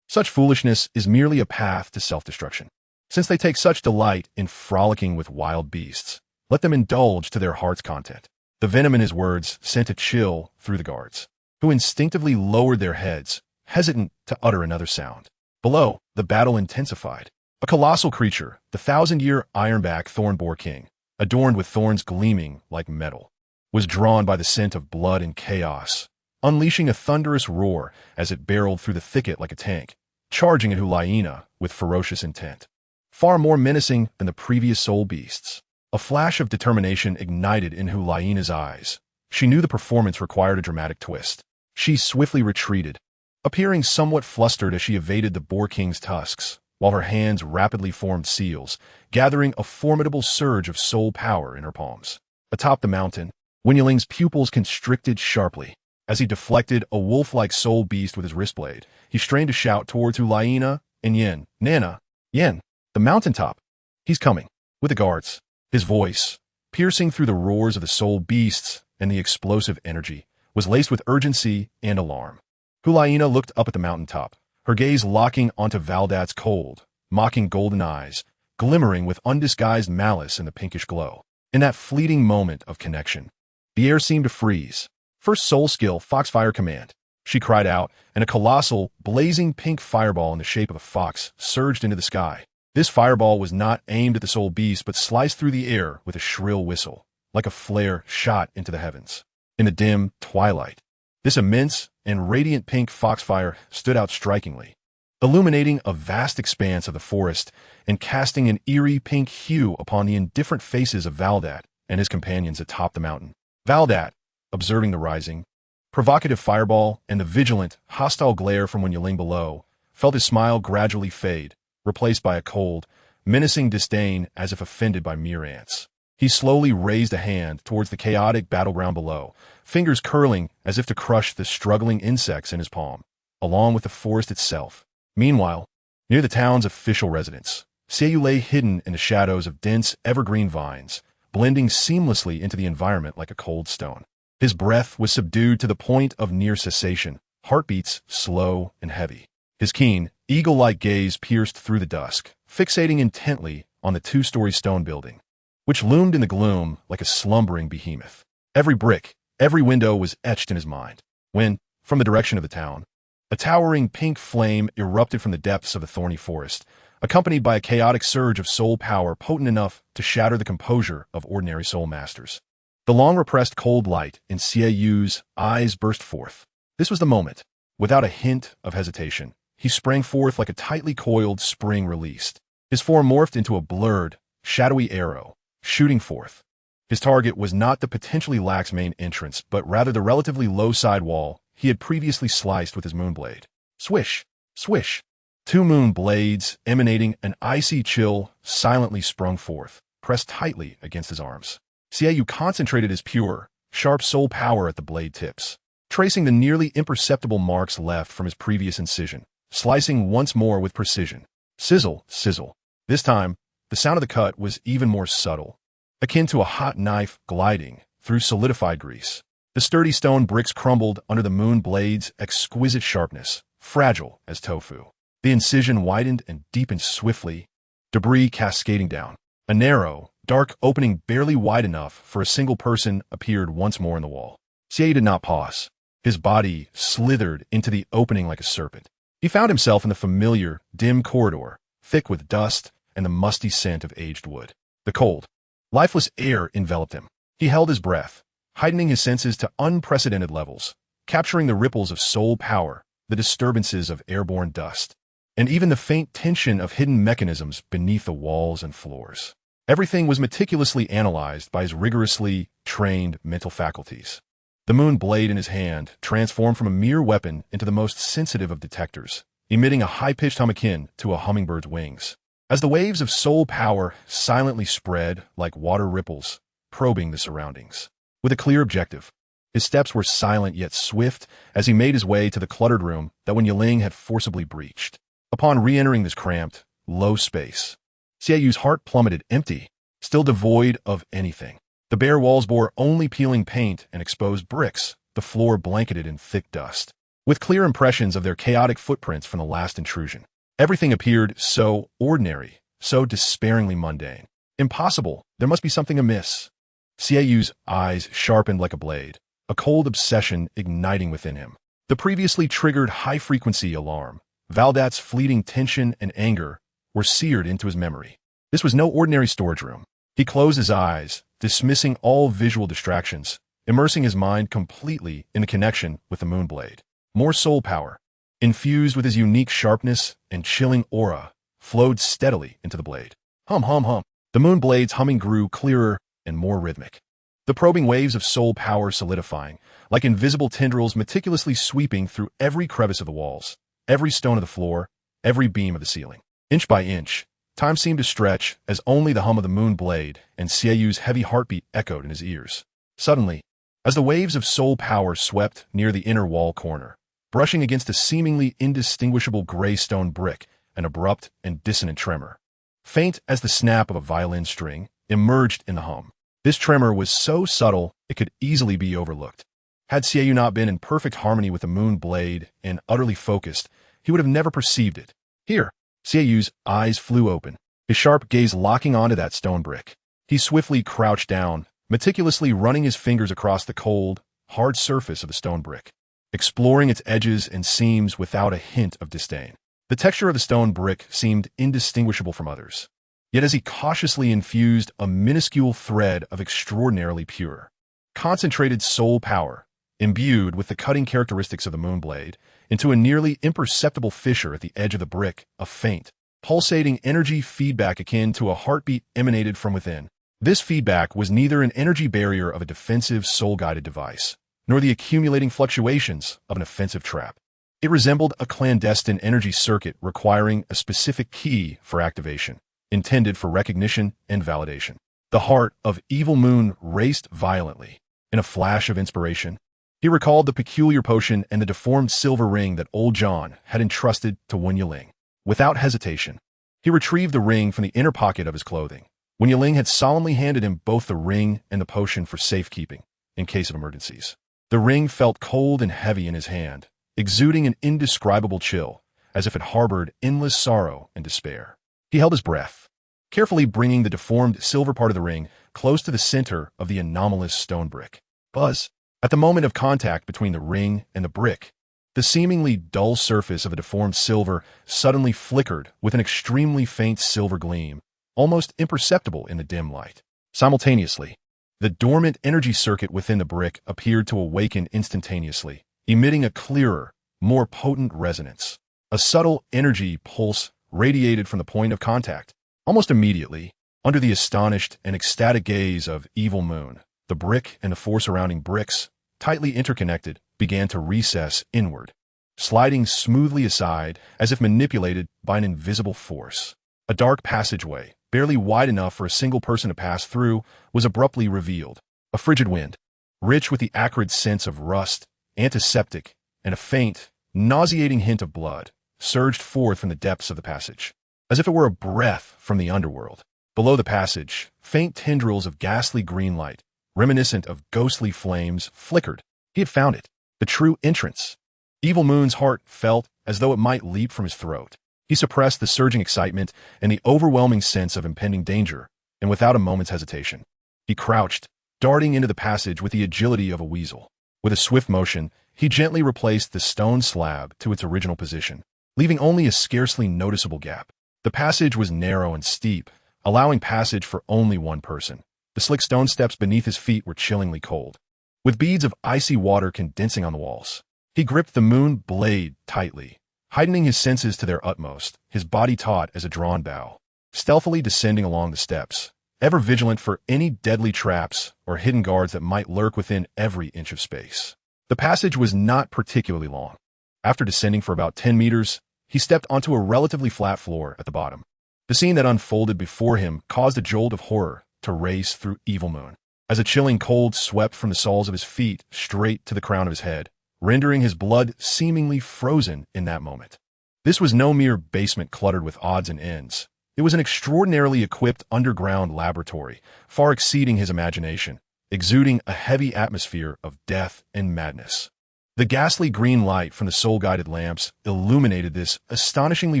Such foolishness is merely a path to self-destruction. Since they take such delight in frolicking with wild beasts, let them indulge to their heart's content. The venom in his words sent a chill through the guards, who instinctively lowered their heads, hesitant to utter another sound. Below, the battle intensified. A colossal creature, the 1,000-year ironback thorn boar king, adorned with thorns gleaming like metal, was drawn by the scent of blood and chaos, unleashing a thunderous roar as it barreled through the thicket like a tank, charging at Hu Liena with ferocious intent. Far more menacing than the previous soul beasts, a flash of determination ignited in Hu Liena's eyes. She knew the performance required a dramatic twist. She swiftly retreated, appearing somewhat flustered as she evaded the boar king's tusks, while her hands rapidly formed seals, gathering a formidable surge of soul power in her palms. Atop the mountain, Wen Yiling's pupils constricted sharply. As he deflected a wolf-like soul beast with his wrist blade, he strained to shout towards Hu Liena and Yin. "Nana, Yin, the mountaintop. He's coming." With the guards, his voice, piercing through the roars of the soul beasts and the explosive energy, was laced with urgency and alarm. Hu Liena looked up at the mountaintop, her gaze locking onto Valdat's cold, mocking golden eyes, glimmering with undisguised malice in the pinkish glow. In that fleeting moment of connection, the air seemed to freeze. First soul skill, Foxfire Command. She cried out, and a colossal, blazing pink fireball in the shape of a fox surged into the sky. This fireball was not aimed at the soul beast, but sliced through the air with a shrill whistle, like a flare shot into the heavens. In the dim twilight, this immense and radiant pink foxfire stood out strikingly, illuminating a vast expanse of the forest and casting an eerie pink hue upon the indifferent faces of Valdat and his companions atop the mountain. Valdat, observing the rising, provocative fireball and the vigilant, hostile glare from Yling below, felt his smile gradually fade, replaced by a cold, menacing disdain as if offended by mere ants. He slowly raised a hand towards the chaotic battleground below, fingers curling as if to crush the struggling insects in his palm, along with the forest itself. Meanwhile, near the town's official residence, Seiyu lay hidden in the shadows of dense, evergreen vines, blending seamlessly into the environment like a cold stone. His breath was subdued to the point of near cessation, heartbeats slow and heavy. His keen, eagle-like gaze pierced through the dusk, fixating intently on the two-story stone building, which loomed in the gloom like a slumbering behemoth. Every brick, every window was etched in his mind, when, from the direction of the town, a towering pink flame erupted from the depths of the thorny forest, accompanied by a chaotic surge of soul power potent enough to shatter the composure of ordinary soul masters. The long-repressed cold light in Seiyu's eyes burst forth. This was the moment. Without a hint of hesitation, he sprang forth like a tightly coiled spring released. His form morphed into a blurred, shadowy arrow, shooting forth. His target was not the potentially lax main entrance, but rather the relatively low side wall he had previously sliced with his moonblade. Swish! Swish! Two moon blades, emanating an icy chill, silently sprung forth, pressed tightly against his arms. Seiyu concentrated his pure, sharp soul power at the blade tips, tracing the nearly imperceptible marks left from his previous incision, slicing once more with precision. Sizzle, sizzle. This time, the sound of the cut was even more subtle, akin to a hot knife gliding through solidified grease. The sturdy stone bricks crumbled under the moon blade's exquisite sharpness, fragile as tofu. The incision widened and deepened swiftly, debris cascading down. A narrow, dark opening barely wide enough for a single person appeared once more in the wall. Seiyu did not pause. His body slithered into the opening like a serpent. He found himself in the familiar, dim corridor, thick with dust and the musty scent of aged wood. The cold, lifeless air enveloped him. He held his breath, heightening his senses to unprecedented levels, capturing the ripples of soul power, the disturbances of airborne dust, and even the faint tension of hidden mechanisms beneath the walls and floors. Everything was meticulously analyzed by his rigorously trained mental faculties. The moon blade in his hand transformed from a mere weapon into the most sensitive of detectors, emitting a high-pitched hum akin to a hummingbird's wings. As the waves of soul power silently spread like water ripples, probing the surroundings. With a clear objective, his steps were silent yet swift as he made his way to the cluttered room that Yling had forcibly breached. Upon re-entering this cramped, low space, Seiyu's heart plummeted empty, still devoid of anything. The bare walls bore only peeling paint and exposed bricks, the floor blanketed in thick dust, with clear impressions of their chaotic footprints from the last intrusion. Everything appeared so ordinary, so despairingly mundane. Impossible, there must be something amiss. Seiyu's eyes sharpened like a blade, a cold obsession igniting within him. The previously triggered high-frequency alarm, Valdat's fleeting tension and anger, were seared into his memory. This was no ordinary storage room. He closed his eyes, dismissing all visual distractions, immersing his mind completely in the connection with the moonblade. More soul power, infused with his unique sharpness and chilling aura, flowed steadily into the blade. Hum, hum, hum. The moonblade's humming grew clearer and more rhythmic. The probing waves of soul power solidifying, like invisible tendrils meticulously sweeping through every crevice of the walls, every stone of the floor, every beam of the ceiling. Inch by inch, time seemed to stretch as only the hum of the moon blade and Seiyu's heavy heartbeat echoed in his ears. Suddenly, as the waves of soul power swept near the inner wall corner, brushing against a seemingly indistinguishable gray stone brick, an abrupt and dissonant tremor, faint as the snap of a violin string, emerged in the hum. This tremor was so subtle it could easily be overlooked. Had Seiyu not been in perfect harmony with the moon blade and utterly focused, he would have never perceived it. Here, Seiyu's eyes flew open, his sharp gaze locking onto that stone brick. He swiftly crouched down, meticulously running his fingers across the cold, hard surface of the stone brick, exploring its edges and seams without a hint of disdain. The texture of the stone brick seemed indistinguishable from others. Yet as he cautiously infused a minuscule thread of extraordinarily pure, concentrated soul power, imbued with the cutting characteristics of the moonblade, into a nearly imperceptible fissure at the edge of the brick, a faint, pulsating energy feedback akin to a heartbeat emanated from within. This feedback was neither an energy barrier of a defensive soul-guided device, nor the accumulating fluctuations of an offensive trap. It resembled a clandestine energy circuit requiring a specific key for activation, intended for recognition and validation. The heart of Evil Moon raced violently. In a flash of inspiration, he recalled the peculiar potion and the deformed silver ring that old John had entrusted to Wen Yiling. Without hesitation, he retrieved the ring from the inner pocket of his clothing. Wen Yiling had solemnly handed him both the ring and the potion for safekeeping, in case of emergencies. The ring felt cold and heavy in his hand, exuding an indescribable chill, as if it harbored endless sorrow and despair. He held his breath, carefully bringing the deformed silver part of the ring close to the center of the anomalous stone brick. Buzz! At the moment of contact between the ring and the brick, the seemingly dull surface of the deformed silver suddenly flickered with an extremely faint silver gleam, almost imperceptible in the dim light. Simultaneously, the dormant energy circuit within the brick appeared to awaken instantaneously, emitting a clearer, more potent resonance. A subtle energy pulse radiated from the point of contact. Almost immediately, under the astonished and ecstatic gaze of Evil Moon, the brick and the four surrounding bricks, tightly interconnected, began to recess inward, sliding smoothly aside as if manipulated by an invisible force. A dark passageway, barely wide enough for a single person to pass through, was abruptly revealed. A frigid wind, rich with the acrid scents of rust, antiseptic, and a faint, nauseating hint of blood, surged forth from the depths of the passage, as if it were a breath from the underworld. Below the passage, faint tendrils of ghastly green light, reminiscent of ghostly flames, flickered. He had found it, the true entrance. Evil Moon's heart felt as though it might leap from his throat. He suppressed the surging excitement and the overwhelming sense of impending danger, and without a moment's hesitation, he crouched, darting into the passage with the agility of a weasel. With a swift motion, he gently replaced the stone slab to its original position, leaving only a scarcely noticeable gap. The passage was narrow and steep, allowing passage for only one person. The slick stone steps beneath his feet were chillingly cold, with beads of icy water condensing on the walls. He gripped the moon blade tightly, heightening his senses to their utmost, his body taut as a drawn bow, stealthily descending along the steps, ever vigilant for any deadly traps or hidden guards that might lurk within every inch of space. The passage was not particularly long. After descending for about 10 meters, he stepped onto a relatively flat floor at the bottom. The scene that unfolded before him caused a jolt of horror to race through Evil Moon, as a chilling cold swept from the soles of his feet straight to the crown of his head, rendering his blood seemingly frozen in that moment. This was no mere basement cluttered with odds and ends. It was an extraordinarily equipped underground laboratory, far exceeding his imagination, exuding a heavy atmosphere of death and madness. The ghastly green light from the soul-guided lamps illuminated this astonishingly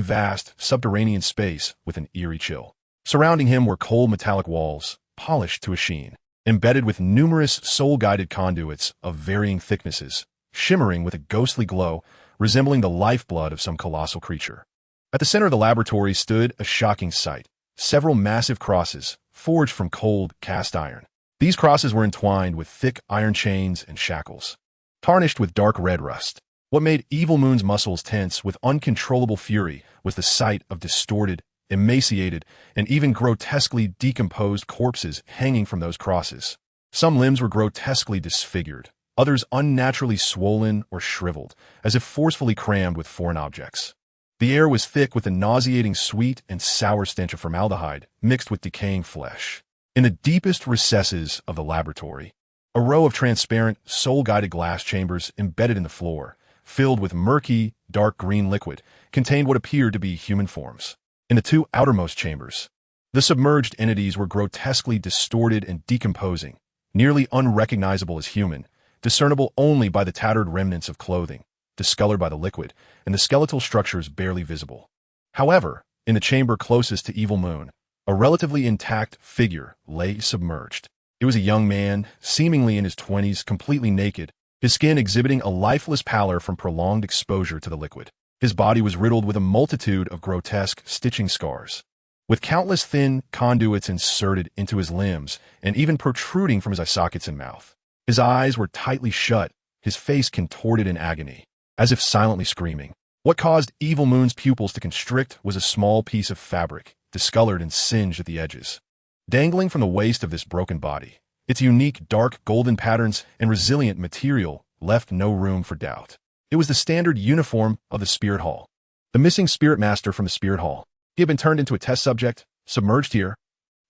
vast subterranean space with an eerie chill. Surrounding him were cold metallic walls, polished to a sheen, embedded with numerous soul-guided conduits of varying thicknesses, shimmering with a ghostly glow resembling the lifeblood of some colossal creature. At the center of the laboratory stood a shocking sight: several massive crosses, forged from cold cast iron. These crosses were entwined with thick iron chains and shackles, tarnished with dark red rust. What made Evil Moon's muscles tense with uncontrollable fury was the sight of distorted, emaciated, and even grotesquely decomposed corpses hanging from those crosses. Some limbs were grotesquely disfigured, others unnaturally swollen or shriveled, as if forcefully crammed with foreign objects. The air was thick with the nauseating sweet and sour stench of formaldehyde mixed with decaying flesh. In the deepest recesses of the laboratory, a row of transparent, soul-guided glass chambers embedded in the floor, filled with murky, dark green liquid, contained what appeared to be human forms. In the two outermost chambers, the submerged entities were grotesquely distorted and decomposing, nearly unrecognizable as human, discernible only by the tattered remnants of clothing, discolored by the liquid, and the skeletal structures barely visible. However, in the chamber closest to Evil Moon, A relatively intact figure lay submerged. It was a young man, seemingly in his 20s, completely naked, his skin exhibiting a lifeless pallor from prolonged exposure to the liquid. His body was riddled with a multitude of grotesque stitching scars, with countless thin conduits inserted into his limbs and even protruding from his eye sockets and mouth. His eyes were tightly shut, his face contorted in agony, as if silently screaming. What caused Evil Moon's pupils to constrict was a small piece of fabric, discolored and singed at the edges. Dangling from the waist of this broken body, its unique dark golden patterns and resilient material left no room for doubt. It was the standard uniform of the Spirit Hall. The missing Spirit Master from the Spirit Hall. He had been turned into a test subject, submerged here.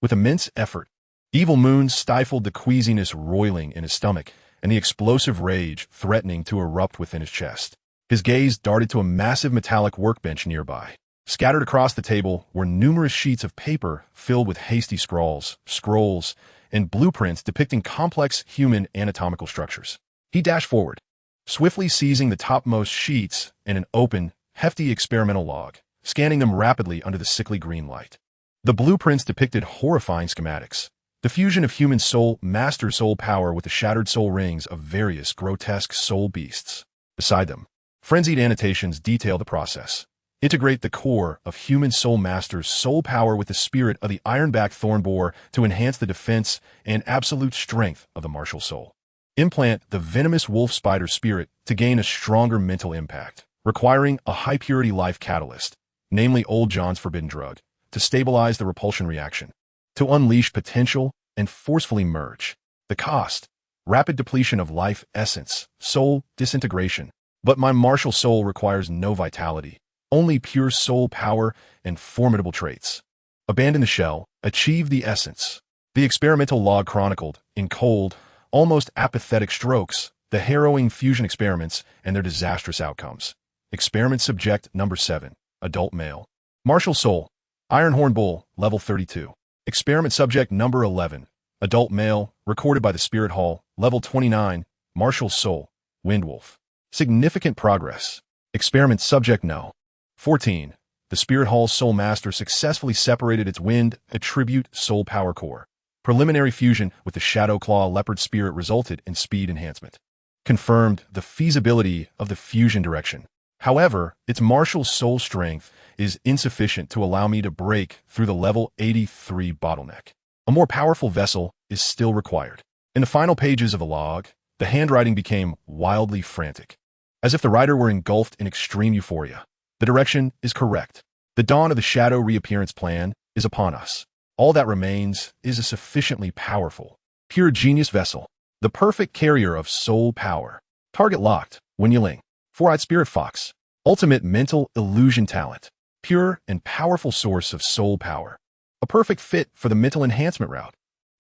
With immense effort, Evil Moon stifled the queasiness roiling in his stomach and the explosive rage threatening to erupt within his chest. His gaze darted to a massive metallic workbench nearby. Scattered across the table were numerous sheets of paper filled with hasty scrawls, scrolls, and blueprints depicting complex human anatomical structures. He dashed forward, swiftly seizing the topmost sheets and an open, hefty experimental log, scanning them rapidly under the sickly green light. The blueprints depicted horrifying schematics. The fusion of human soul, master soul power with the shattered soul rings of various grotesque soul beasts. Beside them, frenzied annotations detail the process. Integrate the core of human soul master's soul power with the spirit of the ironback thornboar to enhance the defense and absolute strength of the martial soul. Implant the venomous wolf spider spirit to gain a stronger mental impact, requiring a high-purity life catalyst, namely Old John's forbidden drug, to stabilize the repulsion reaction, to unleash potential and forcefully merge. The cost: rapid depletion of life essence, soul disintegration. But my martial soul requires no vitality, only pure soul power and formidable traits. Abandon the shell, achieve the essence. The experimental log chronicled, in cold, almost apathetic strokes, the harrowing fusion experiments and their disastrous outcomes. Experiment subject number 7, adult male. Martial soul, Ironhorn bull, level 32. Experiment subject number 11, adult male, recorded by the Spirit Hall, level 29, martial soul, Windwolf. Significant progress. Experiment subject no. 14. The Spirit Hall's Soul Master successfully separated its wind attribute soul power core. Preliminary fusion with the Shadow Claw Leopard Spirit resulted in speed enhancement. Confirmed the feasibility of the fusion direction. However, its martial soul strength is insufficient to allow me to break through the level 83 bottleneck. A more powerful vessel is still required. In the final pages of the log, the handwriting became wildly frantic, as if the writer were engulfed in extreme euphoria. The direction is correct. The dawn of the shadow reappearance plan is upon us. All that remains is a sufficiently powerful, pure genius vessel, the perfect carrier of soul power. Target locked, Wen Yiling. Four-eyed spirit fox. Ultimate mental illusion talent. Pure and powerful source of soul power. A perfect fit for the mental enhancement route.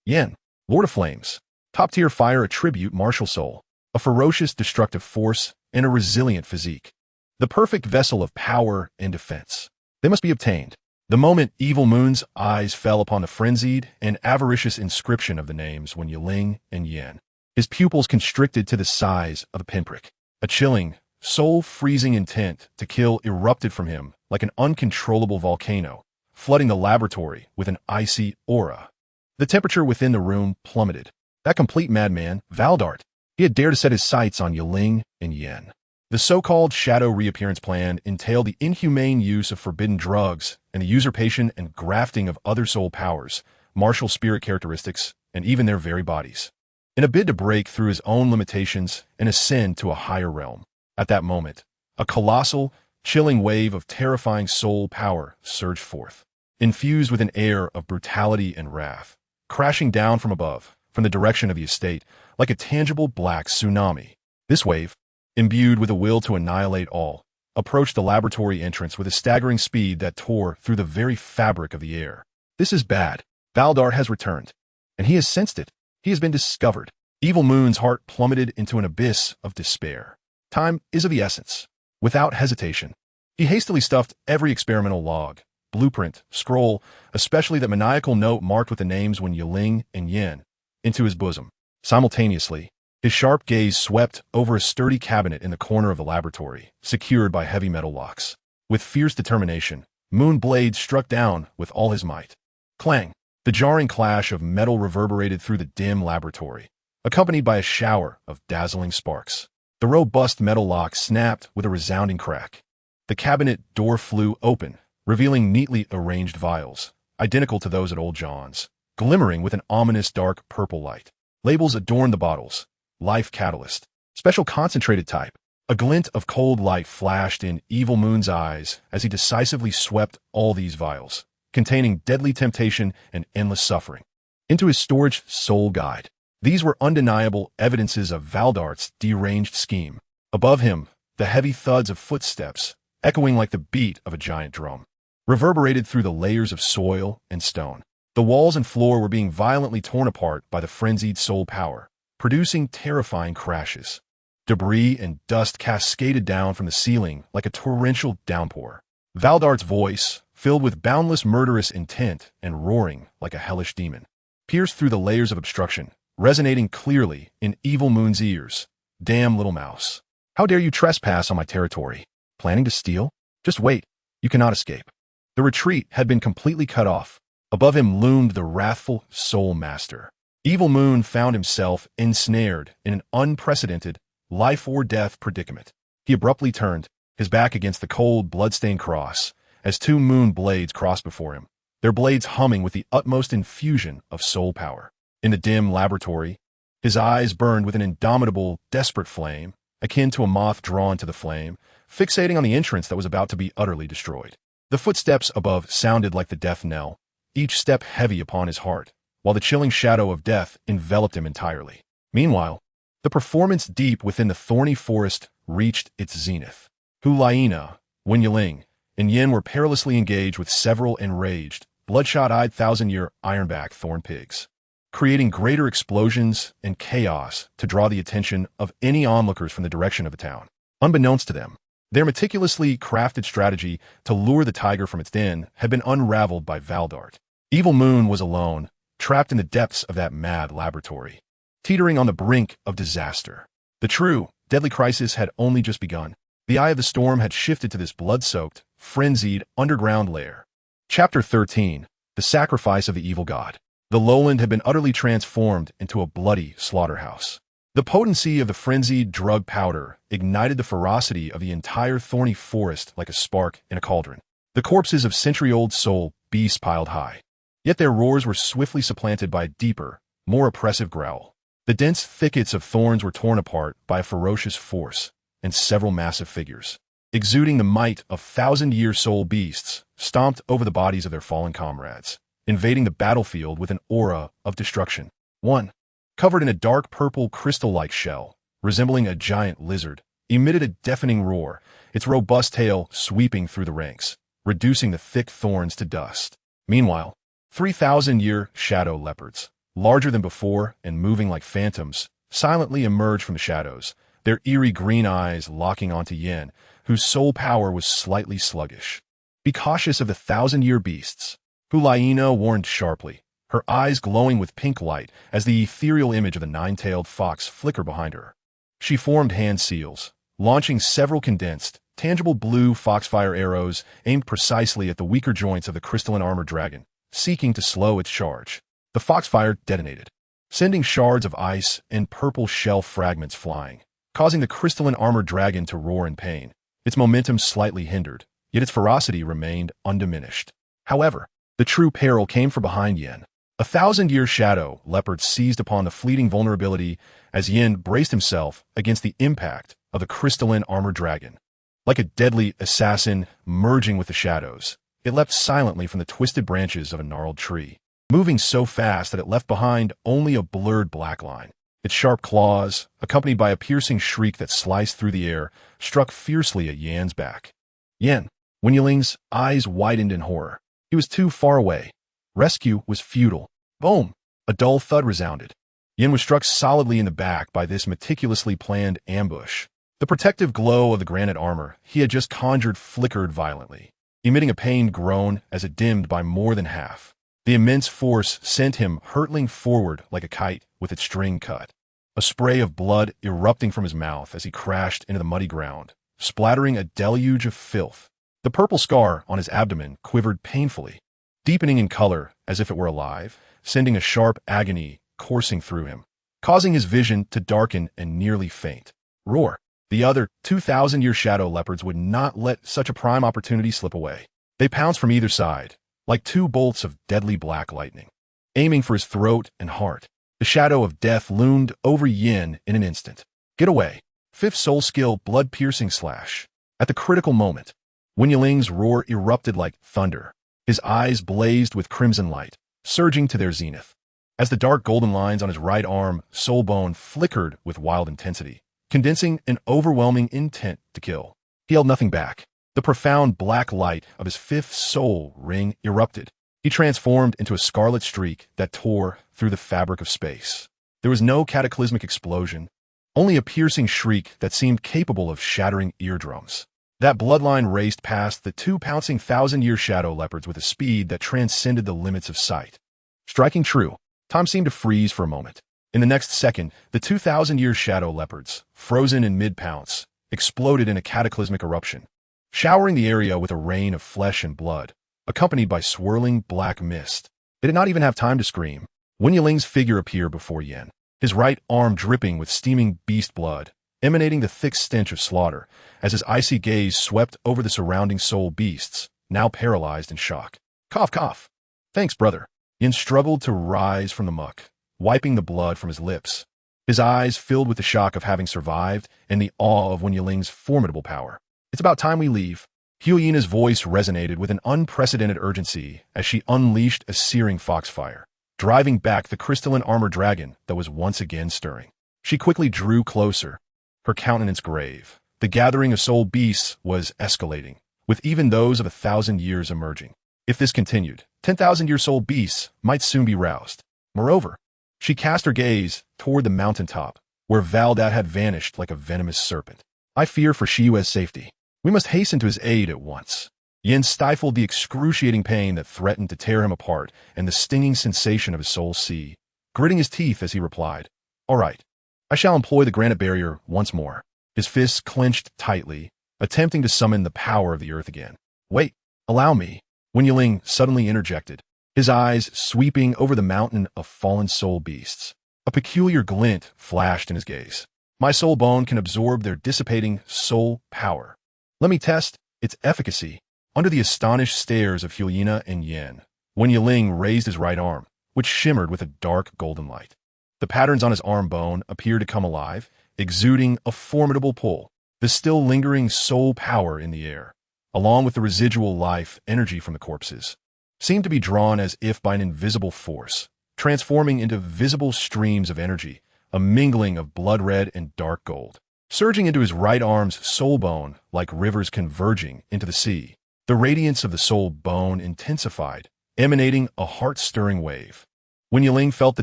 Yen, Lord of Flames. Top-tier fire attribute martial soul. A ferocious destructive force and a resilient physique. The perfect vessel of power and defense. They must be obtained. The moment Evil Moon's eyes fell upon the frenzied and avaricious inscription of the names Wen Yiling and Yen, his pupils constricted to the size of a pinprick. A chilling, soul-freezing intent to kill erupted from him like an uncontrollable volcano, flooding the laboratory with an icy aura. The temperature within the room plummeted. That complete madman, Valdart, he had dared to set his sights on Yiling and Yen. The so-called shadow reappearance plan entailed the inhumane use of forbidden drugs and the usurpation and grafting of other soul powers, martial spirit characteristics, and even their very bodies, in a bid to break through his own limitations and ascend to a higher realm. At that moment, a colossal, chilling wave of terrifying soul power surged forth, infused with an air of brutality and wrath, crashing down from above, from the direction of the estate, like a tangible black tsunami. This wave, imbued with a will to annihilate all, approached the laboratory entrance with a staggering speed that tore through the very fabric of the air. This is bad. Valdart has returned, and he has sensed it. He has been discovered. Evil Moon's heart plummeted into an abyss of despair. Time is of the essence. Without hesitation, he hastily stuffed every experimental log, blueprint, scroll, especially that maniacal note marked with the names Wen Yiling and Yen, into his bosom. Simultaneously, his sharp gaze swept over a sturdy cabinet in the corner of the laboratory, secured by heavy metal locks. With fierce determination, Moon Blade struck down with all his might. Clang! The jarring clash of metal reverberated through the dim laboratory, accompanied by a shower of dazzling sparks. The robust metal lock snapped with a resounding crack. The cabinet door flew open, revealing neatly arranged vials, identical to those at Old John's, glimmering with an ominous dark purple light. Labels adorned the bottles. Life Catalyst. Special concentrated type. A glint of cold light flashed in Evil Moon's eyes as he decisively swept all these vials, containing deadly temptation and endless suffering, into his storage soul guide. These were undeniable evidences of Valdart's deranged scheme. Above him, the heavy thuds of footsteps, echoing like the beat of a giant drum, reverberated through the layers of soil and stone. The walls and floor were being violently torn apart by the frenzied soul power, producing terrifying crashes. Debris and dust cascaded down from the ceiling like a torrential downpour. Valdart's voice, filled with boundless murderous intent and roaring like a hellish demon, pierced through the layers of obstruction, resonating clearly in Evil Moon's ears. Damn little mouse. How dare you trespass on my territory? Planning to steal? Just wait. You cannot escape. The retreat had been completely cut off. Above him loomed the wrathful Soul Master. Evil Moon found himself ensnared in an unprecedented life-or-death predicament. He abruptly turned, his back against the cold, blood-stained cross, as two moon blades crossed before him, their blades humming with the utmost infusion of soul power. In the dim laboratory, his eyes burned with an indomitable, desperate flame, akin to a moth drawn to the flame, fixating on the entrance that was about to be utterly destroyed. The footsteps above sounded like the death knell, each step heavy upon his heart, while the chilling shadow of death enveloped him entirely. Meanwhile, the performance deep within the thorny forest reached its zenith. Hu Liena, Wen Yiling, and Yin were perilously engaged with several enraged, bloodshot-eyed thousand-year ironback thorn pigs, creating greater explosions and chaos to draw the attention of any onlookers from the direction of the town. Unbeknownst to them, their meticulously crafted strategy to lure the tiger from its den had been unraveled by Valdart. Evil Moon was alone, trapped in the depths of that mad laboratory, teetering on the brink of disaster. The true, deadly crisis had only just begun. The eye of the storm had shifted to this blood-soaked, frenzied, underground lair. Chapter 13. The Sacrifice of the Evil God. The lowland had been utterly transformed into a bloody slaughterhouse. The potency of the frenzied drug powder ignited the ferocity of the entire thorny forest like a spark in a cauldron. The corpses of century-old soul beasts piled high. Yet their roars were swiftly supplanted by a deeper, more oppressive growl. The dense thickets of thorns were torn apart by a ferocious force, and several massive figures, exuding the might of thousand-year soul beasts, stomped over the bodies of their fallen comrades, invading the battlefield with an aura of destruction. One, covered in a dark purple crystal-like shell, resembling a giant lizard, emitted a deafening roar, its robust tail sweeping through the ranks, reducing the thick thorns to dust. Meanwhile, 3,000-year shadow leopards, larger than before and moving like phantoms, silently emerged from the shadows, their eerie green eyes locking onto Yin, whose soul power was slightly sluggish. Be cautious of the thousand-year beasts, Hu Liena warned sharply, her eyes glowing with pink light as the ethereal image of the nine-tailed fox flickered behind her. She formed hand seals, launching several condensed, tangible blue foxfire arrows aimed precisely at the weaker joints of the crystalline armored dragon, seeking to slow its charge. The foxfire detonated, sending shards of ice and purple shell fragments flying, causing the crystalline armored dragon to roar in pain. Its momentum slightly hindered, yet its ferocity remained undiminished. However, the true peril came from behind Yin. A thousand-year shadow leopard seized upon the fleeting vulnerability as Yin braced himself against the impact of the crystalline armored dragon. Like a deadly assassin merging with the shadows, it leapt silently from the twisted branches of a gnarled tree, moving so fast that it left behind only a blurred black line. Its sharp claws, accompanied by a piercing shriek that sliced through the air, struck fiercely at Yan's back. Yen, Wen Yiling's eyes widened in horror. He was too far away. Rescue was futile. Boom! A dull thud resounded. Yin was struck solidly in the back by this meticulously planned ambush. The protective glow of the granite armor he had just conjured flickered violently, emitting a pained groan as it dimmed by more than half. The immense force sent him hurtling forward like a kite with its string cut, a spray of blood erupting from his mouth as he crashed into the muddy ground, splattering a deluge of filth. The purple scar on his abdomen quivered painfully. deepening in color as if it were alive, sending a sharp agony coursing through him, causing his vision to darken and nearly faint. Roar! The other 2,000-year shadow leopards would not let such a prime opportunity slip away. They pounced from either side, like two bolts of deadly black lightning, aiming for his throat and heart. The shadow of death loomed over Yin in an instant. Get away! Fifth soul skill, blood-piercing slash. At the critical moment, Wen Yiling's roar erupted like thunder. His eyes blazed with crimson light, surging to their zenith. As the dark golden lines on his right arm, soul bone, flickered with wild intensity, condensing an overwhelming intent to kill. He held nothing back. The profound black light of his fifth soul ring erupted. He transformed into a scarlet streak that tore through the fabric of space. There was no cataclysmic explosion, only a piercing shriek that seemed capable of shattering eardrums. That bloodline raced past the two pouncing 1,000-year shadow leopards with a speed that transcended the limits of sight. Striking true, time seemed to freeze for a moment. In the next second, the 2,000-year shadow leopards, frozen in mid-pounce, exploded in a cataclysmic eruption, showering the area with a rain of flesh and blood, accompanied by swirling black mist. They did not even have time to scream. Wen Yiling's figure appeared before Yin, his right arm dripping with steaming beast blood, emanating the thick stench of slaughter, as his icy gaze swept over the surrounding soul beasts, now paralyzed in shock. Cough, cough. Thanks, brother. Yin struggled to rise from the muck, wiping the blood from his lips. His eyes filled with the shock of having survived and the awe of Wen Yiling's formidable power. It's about time we leave. Hu Liena's voice resonated with an unprecedented urgency as she unleashed a searing foxfire, driving back the crystalline armor dragon that was once again stirring. She quickly drew closer, her countenance grave. The gathering of soul beasts was escalating, with even those of 1,000 years emerging. If this continued, 10,000-year soul beasts might soon be roused. Moreover, she cast her gaze toward the mountaintop, where Valdat had vanished like a venomous serpent. I fear for Shiyue's safety. We must hasten to his aid at once. Yin stifled the excruciating pain that threatened to tear him apart and the stinging sensation of his soul sea, gritting his teeth as he replied, "All right, I shall employ the granite barrier once more." His fists clenched tightly, attempting to summon the power of the earth again. "Wait, allow me." Wen Yiling suddenly interjected, his eyes sweeping over the mountain of fallen soul beasts. A peculiar glint flashed in his gaze. "My soul bone can absorb their dissipating soul power. Let me test its efficacy." Under the astonished stares of Hu Liena and Yin, Wen Yiling raised his right arm, which shimmered with a dark golden light. The patterns on his arm bone appeared to come alive, exuding a formidable pull. The still lingering soul power in the air, along with the residual life energy from the corpses, seemed to be drawn as if by an invisible force, transforming into visible streams of energy, a mingling of blood red and dark gold, surging into his right arm's soul bone like rivers converging into the sea. The radiance of the soul bone intensified, emanating a heart-stirring wave. Wen Yiling felt the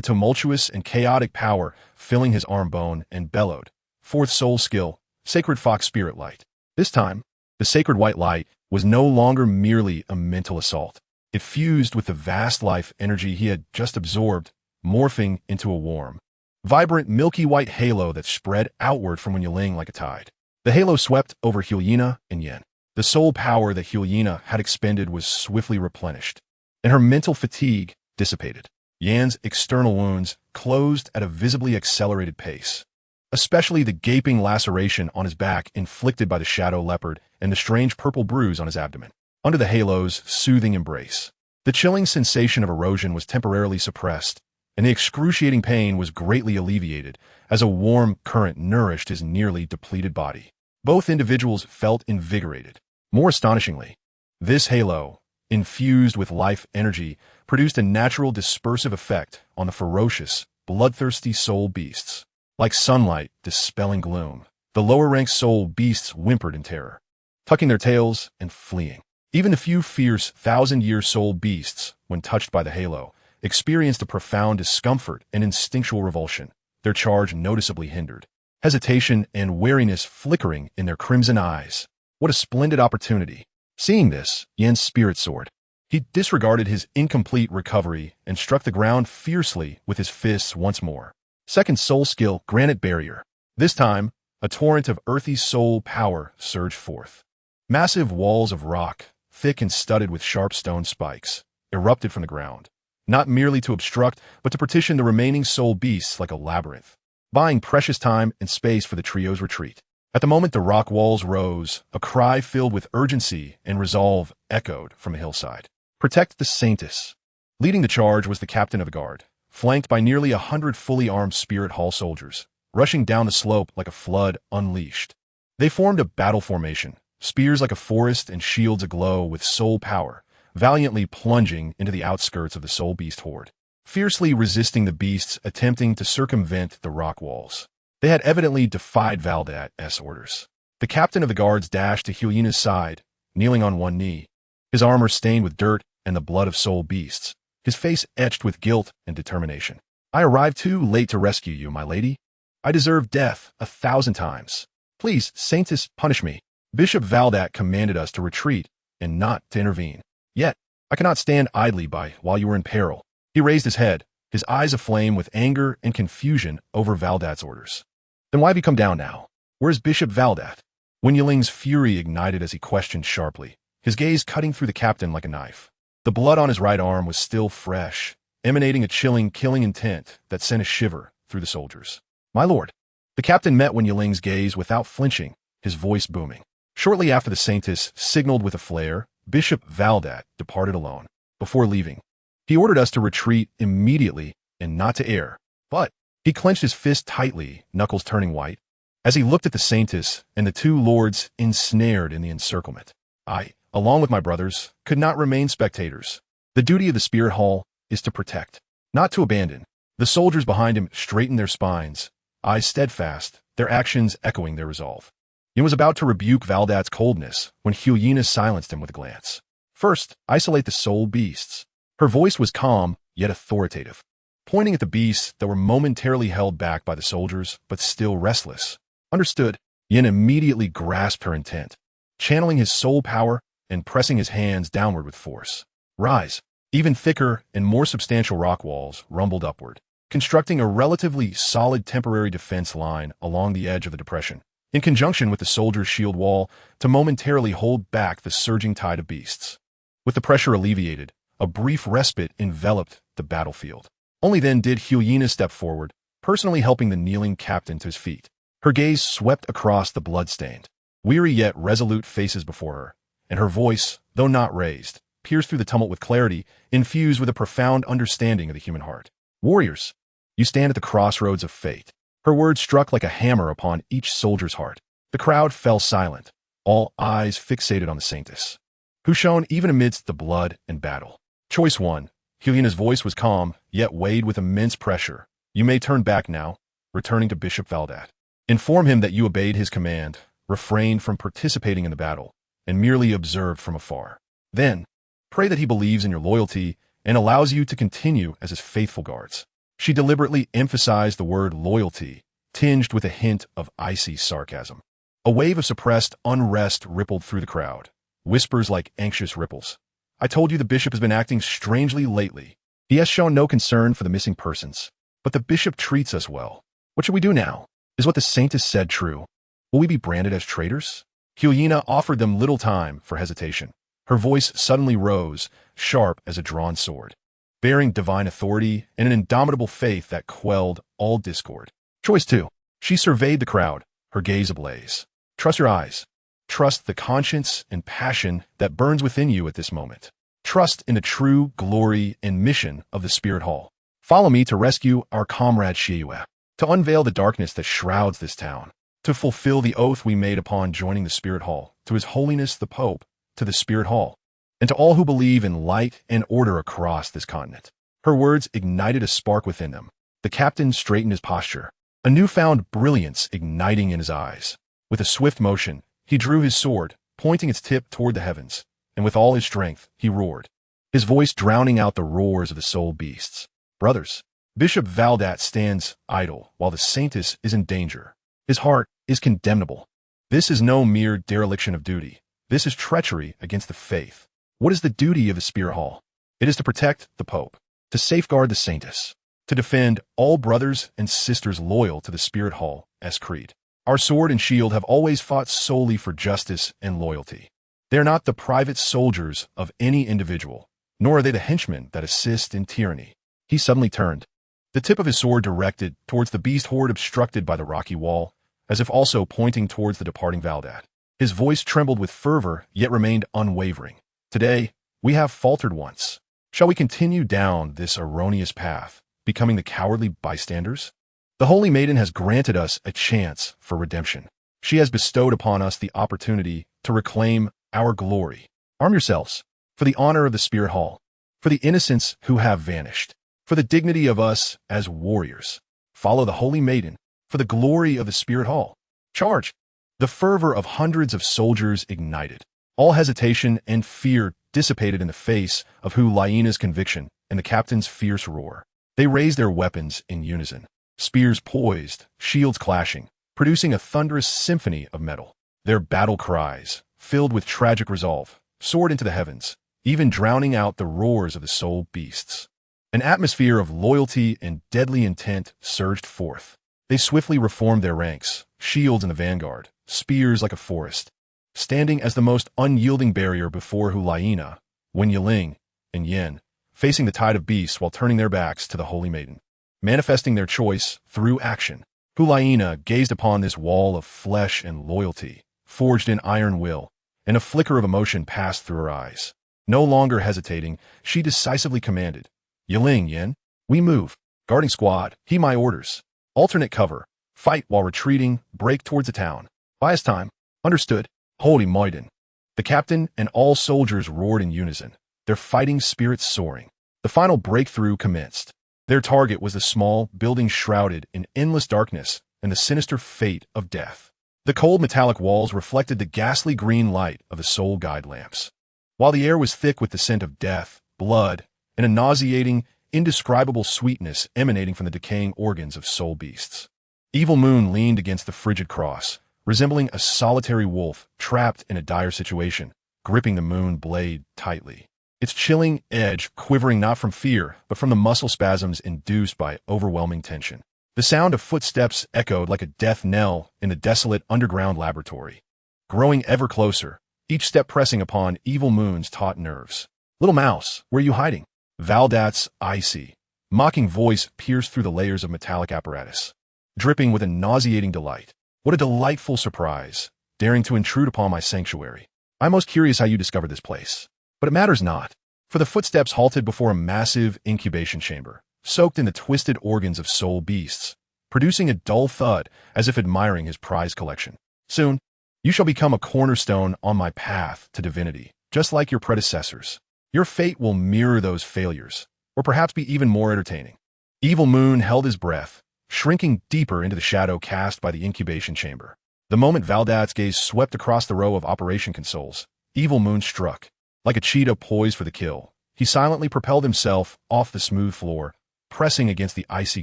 tumultuous and chaotic power filling his arm bone and bellowed, "Fourth soul skill, Sacred Fox Spirit Light." This time, the sacred white light was no longer merely a mental assault. It fused with the vast life energy he had just absorbed, morphing into a warm, vibrant milky white halo that spread outward from Wen Yiling like a tide. The halo swept over Hu Liena and Yin. The soul power that Hu Liena had expended was swiftly replenished, and her mental fatigue dissipated. Yan's external wounds closed at a visibly accelerated pace, especially the gaping laceration on his back inflicted by the shadow leopard and the strange purple bruise on his abdomen. Under the halo's soothing embrace, the chilling sensation of erosion was temporarily suppressed, and the excruciating pain was greatly alleviated as a warm current nourished his nearly depleted body. Both individuals felt invigorated. More astonishingly, this halo, infused with life energy, produced a natural dispersive effect on the ferocious, bloodthirsty soul beasts. Like sunlight dispelling gloom, the lower-ranked soul beasts whimpered in terror, tucking their tails and fleeing. Even the few fierce 1,000-year soul beasts, when touched by the halo, experienced a profound discomfort and instinctual revulsion, their charge noticeably hindered, hesitation and wariness flickering in their crimson eyes. What a splendid opportunity. Seeing this, Yan's spirit soared. He disregarded his incomplete recovery and struck the ground fiercely with his fists once more. Second soul skill, Granite Barrier. This time, a torrent of earthy soul power surged forth. Massive walls of rock, thick and studded with sharp stone spikes, erupted from the ground, not merely to obstruct, but to partition the remaining soul beasts like a labyrinth, buying precious time and space for the trio's retreat. At the moment the rock walls rose, a cry filled with urgency and resolve echoed from a hillside. Protect the Saintess. Leading the charge was the captain of the guard, flanked by nearly 100 fully armed Spirit Hall soldiers, rushing down the slope like a flood unleashed. They formed a battle formation, spears like a forest and shields aglow with soul power, valiantly plunging into the outskirts of the soul beast horde, fiercely resisting the beasts attempting to circumvent the rock walls. They had evidently defied Valdat's orders. The captain of the guards dashed to Hu Liena's side, kneeling on one knee, his armor stained with dirt and the blood of soul beasts, his face etched with guilt and determination. I arrived too late to rescue you, my lady. I deserve death 1,000 times. Please, Saintess, punish me. Bishop Valdat commanded us to retreat and not to intervene. Yet, I cannot stand idly by while you were in peril. He raised his head, his eyes aflame with anger and confusion over Valdat's orders. Then why have you come down now? Where is Bishop Valdat? Wen Yiling's fury ignited as he questioned sharply, his gaze cutting through the captain like a knife. The blood on his right arm was still fresh, emanating a chilling, killing intent that sent a shiver through the soldiers. My lord. The captain met Wen Yiling's gaze without flinching, his voice booming. Shortly after the Saintess signaled with a flare, Bishop Valdat departed alone. Before leaving, he ordered us to retreat immediately and not to err. But he clenched his fist tightly, knuckles turning white, as he looked at the Saintess and the two lords ensnared in the encirclement. I, along with my brothers, could not remain spectators. The duty of the Spirit Hall is to protect, not to abandon. The soldiers behind him straightened their spines, eyes steadfast, their actions echoing their resolve. He was about to rebuke Valdat's coldness when Hu Liena silenced him with a glance. First, isolate the soul beasts. Her voice was calm, yet authoritative, pointing at the beasts that were momentarily held back by the soldiers, but still restless. Understood. Yin immediately grasped her intent, channeling his soul power and pressing his hands downward with force. Rise. Even thicker and more substantial rock walls rumbled upward, constructing a relatively solid temporary defense line along the edge of the depression, in conjunction with the soldiers' shield wall to momentarily hold back the surging tide of beasts. With the pressure alleviated, a brief respite enveloped the battlefield. Only then did Hu Liena step forward, personally helping the kneeling captain to his feet. Her gaze swept across the blood-stained, weary yet resolute faces before her, and her voice, though not raised, pierced through the tumult with clarity, infused with a profound understanding of the human heart. Warriors, you stand at the crossroads of fate. Her words struck like a hammer upon each soldier's heart. The crowd fell silent, all eyes fixated on the Saintess, who shone even amidst the blood and battle. Choice 1. Hu Liena's voice was calm, yet weighed with immense pressure. You may turn back now, returning to Bishop Valdat. Inform him that you obeyed his command, refrained from participating in the battle, and merely observed from afar. Then, pray that he believes in your loyalty and allows you to continue as his faithful guards. She deliberately emphasized the word loyalty, tinged with a hint of icy sarcasm. A wave of suppressed unrest rippled through the crowd, whispers like anxious ripples. I told you the bishop has been acting strangely lately. He has shown no concern for the missing persons, but the bishop treats us well. What should we do now? Is what the Saintess said true? Will we be branded as traitors? Hu Liena offered them little time for hesitation. Her voice suddenly rose, sharp as a drawn sword, bearing divine authority and an indomitable faith that quelled all discord. Choice 2. She surveyed the crowd, her gaze ablaze. Trust your eyes. Trust the conscience and passion that burns within you at this moment. Trust in the true glory and mission of the Spirit Hall. Follow me to rescue our comrade Shiyue, to unveil the darkness that shrouds this town, to fulfill the oath we made upon joining the Spirit Hall, to His Holiness the Pope, to the Spirit Hall, and to all who believe in light and order across this continent. Her words ignited a spark within them. The captain straightened his posture, a newfound brilliance igniting in his eyes. With a swift motion, he drew his sword, pointing its tip toward the heavens, and with all his strength, he roared, his voice drowning out the roars of the soul beasts. Brothers, Bishop Valdat stands idle while the Saintess is in danger. His heart is condemnable. This is no mere dereliction of duty. This is treachery against the faith. What is the duty of the Spirit Hall? It is to protect the Pope, to safeguard the Saintess, to defend all brothers and sisters loyal to the Spirit Hall as creed. Our sword and shield have always fought solely for justice and loyalty. They are not the private soldiers of any individual. nor are they the henchmen that assist in tyranny. He suddenly turned, the tip of his sword directed towards the beast horde obstructed by the rocky wall, as if also pointing towards the departing Valdat. His voice trembled with fervor, yet remained unwavering. Today, we have faltered once. Shall we continue down this erroneous path, becoming the cowardly bystanders? The Holy Maiden has granted us a chance for redemption. She has bestowed upon us the opportunity to reclaim our glory. Arm yourselves, for the honor of the Spirit Hall, for the innocents who have vanished, for the dignity of us as warriors. Follow the Holy Maiden, for the glory of the Spirit Hall. Charge! The fervor of hundreds of soldiers ignited. All hesitation and fear dissipated in the face of Hu Liena's conviction and the captain's fierce roar. They raised their weapons in unison, spears poised, shields clashing, producing a thunderous symphony of metal. Their battle cries, filled with tragic resolve, soared into the heavens, even drowning out the roars of the soul beasts. An atmosphere of loyalty and deadly intent surged forth. They swiftly reformed their ranks, shields in the vanguard, spears like a forest, standing as the most unyielding barrier before Hu Liena, Wen Yiling, and Yen, facing the tide of beasts while turning their backs to the Holy Maiden, manifesting their choice through action. Hu Liena gazed upon this wall of flesh and loyalty, forged in iron will, and a flicker of emotion passed through her eyes. No longer hesitating, she decisively commanded, Yiling, Yen, we move. Guarding squad, heed my orders. Alternate cover, fight while retreating, break towards the town. Bias time, understood. Holy Maiden. The captain and all soldiers roared in unison, their fighting spirits soaring. The final breakthrough commenced. Their target was the small building shrouded in endless darkness and the sinister fate of death. The cold metallic walls reflected the ghastly green light of the soul guide lamps, while the air was thick with the scent of death, blood, and a nauseating, indescribable sweetness emanating from the decaying organs of soul beasts. Evil Moon leaned against the frigid cross, resembling a solitary wolf trapped in a dire situation, gripping the moon blade tightly. Its chilling edge quivering not from fear, but from the muscle spasms induced by overwhelming tension. The sound of footsteps echoed like a death knell in the desolate underground laboratory, growing ever closer, each step pressing upon Evil Moon's taut nerves. Little mouse, where are you hiding? Valdat's icy, mocking voice pierced through the layers of metallic apparatus, dripping with a nauseating delight. What a delightful surprise, daring to intrude upon my sanctuary. I'm most curious how you discovered this place. But it matters not, for the footsteps halted before a massive incubation chamber, soaked in the twisted organs of soul beasts, producing a dull thud as if admiring his prize collection. Soon, you shall become a cornerstone on my path to divinity, just like your predecessors. Your fate will mirror those failures, or perhaps be even more entertaining. Evil Moon held his breath, shrinking deeper into the shadow cast by the incubation chamber. The moment Valdat's gaze swept across the row of operation consoles, Evil Moon struck. Like a cheetah poised for the kill, he silently propelled himself off the smooth floor, pressing against the icy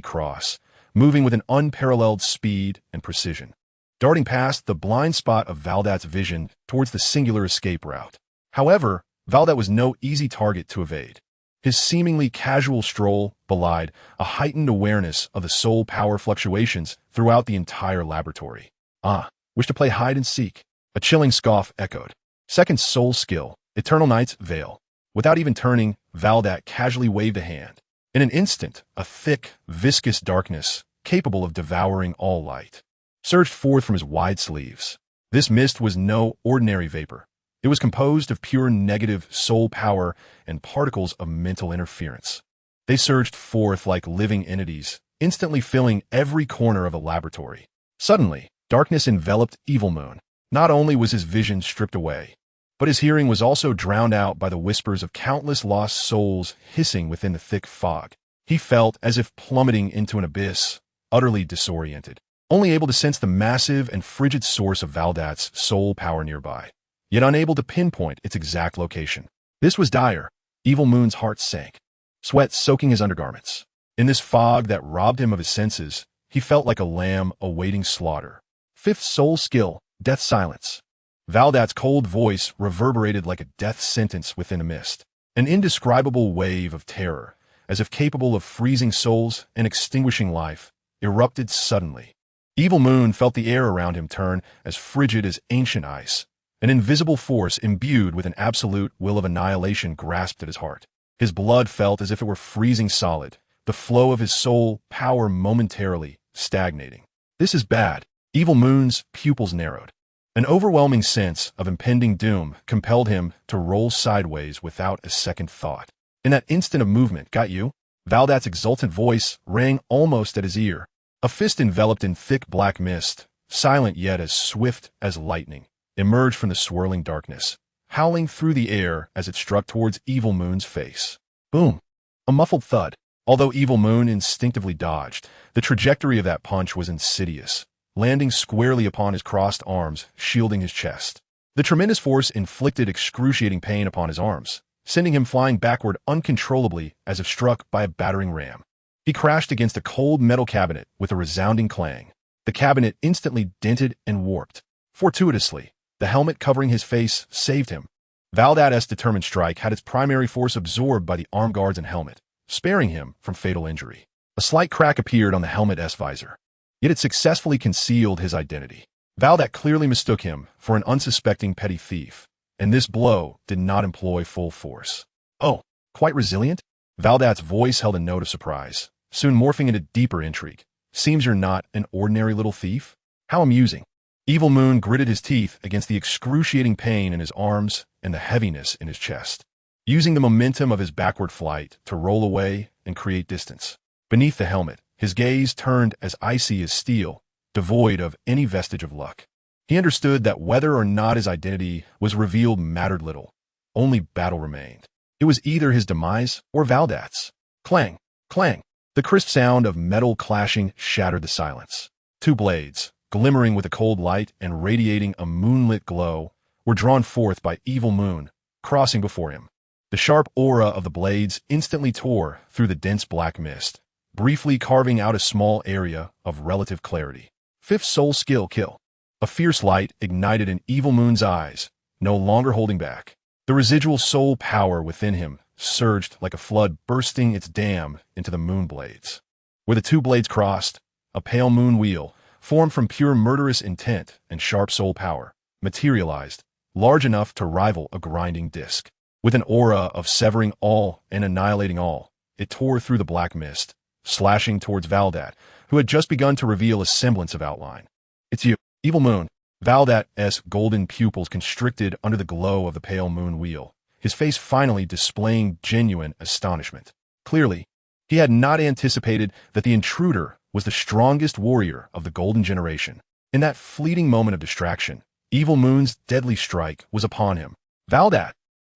cross, moving with an unparalleled speed and precision, darting past the blind spot of Valdat's vision towards the singular escape route. However, Valdat was no easy target to evade. His seemingly casual stroll belied a heightened awareness of the soul power fluctuations throughout the entire laboratory. Ah, wish to play hide and seek? A chilling scoff echoed. Second soul skill, Eternal Night's Veil. Without even turning, Valdat casually waved a hand. In an instant, a thick, viscous darkness, capable of devouring all light, surged forth from his wide sleeves. This mist was no ordinary vapor. It was composed of pure negative soul power and particles of mental interference. They surged forth like living entities, instantly filling every corner of the laboratory. Suddenly, darkness enveloped Evil Moon. Not only was his vision stripped away, but his hearing was also drowned out by the whispers of countless lost souls hissing within the thick fog. He felt as if plummeting into an abyss, utterly disoriented, only able to sense the massive and frigid source of Valdat's soul power nearby, yet unable to pinpoint its exact location. This was dire. Evil Moon's heart sank, sweat soaking his undergarments. In this fog that robbed him of his senses, he felt like a lamb awaiting slaughter. Fifth soul skill, Death Silence. Valdat's cold voice reverberated like a death sentence within a mist. An indescribable wave of terror, as if capable of freezing souls and extinguishing life, erupted suddenly. Evil Moon felt the air around him turn as frigid as ancient ice. An invisible force imbued with an absolute will of annihilation grasped at his heart. His blood felt as if it were freezing solid, the flow of his soul power momentarily stagnating. This is bad. Evil Moon's pupils narrowed. An overwhelming sense of impending doom compelled him to roll sideways without a second thought. In that instant of movement, got you? Valdat's exultant voice rang almost at his ear. A fist enveloped in thick black mist, silent yet as swift as lightning, emerged from the swirling darkness, howling through the air as it struck towards Evil Moon's face. Boom! A muffled thud. Although Evil Moon instinctively dodged, the trajectory of that punch was insidious, landing squarely upon his crossed arms, shielding his chest. The tremendous force inflicted excruciating pain upon his arms, sending him flying backward uncontrollably as if struck by a battering ram. He crashed against a cold metal cabinet with a resounding clang. The cabinet instantly dented and warped. Fortuitously, the helmet covering his face saved him. Valdat's determined strike had its primary force absorbed by the arm guards and helmet, sparing him from fatal injury. A slight crack appeared on the helmet's visor, yet it successfully concealed his identity. Valdat clearly mistook him for an unsuspecting petty thief, and this blow did not employ full force. Oh, quite resilient? Valdat's voice held a note of surprise, soon morphing into deeper intrigue. Seems you're not an ordinary little thief? How amusing. Evil Moon gritted his teeth against the excruciating pain in his arms and the heaviness in his chest, using the momentum of his backward flight to roll away and create distance. Beneath the helmet, his gaze turned as icy as steel, devoid of any vestige of luck. He understood that whether or not his identity was revealed mattered little. Only battle remained. It was either his demise or Valdat's. Clang! Clang! The crisp sound of metal clashing shattered the silence. Two blades, glimmering with a cold light and radiating a moonlit glow, were drawn forth by Evil Moon, crossing before him. The sharp aura of the blades instantly tore through the dense black mist, briefly carving out a small area of relative clarity. Fifth soul skill kill. A fierce light ignited in Evil Moon's eyes, no longer holding back. The residual soul power within him surged like a flood bursting its dam into the moon blades. Where the two blades crossed, a pale moon wheel, formed from pure murderous intent and sharp soul power, materialized, large enough to rival a grinding disk. With an aura of severing all and annihilating all, it tore through the black mist, slashing towards Valdat, who had just begun to reveal a semblance of outline. It's you, Evil Moon. Valdat's golden pupils constricted under the glow of the pale moon wheel, his face finally displaying genuine astonishment. Clearly, he had not anticipated that the intruder was the strongest warrior of the Golden Generation. In that fleeting moment of distraction, Evil Moon's deadly strike was upon him. Valdat,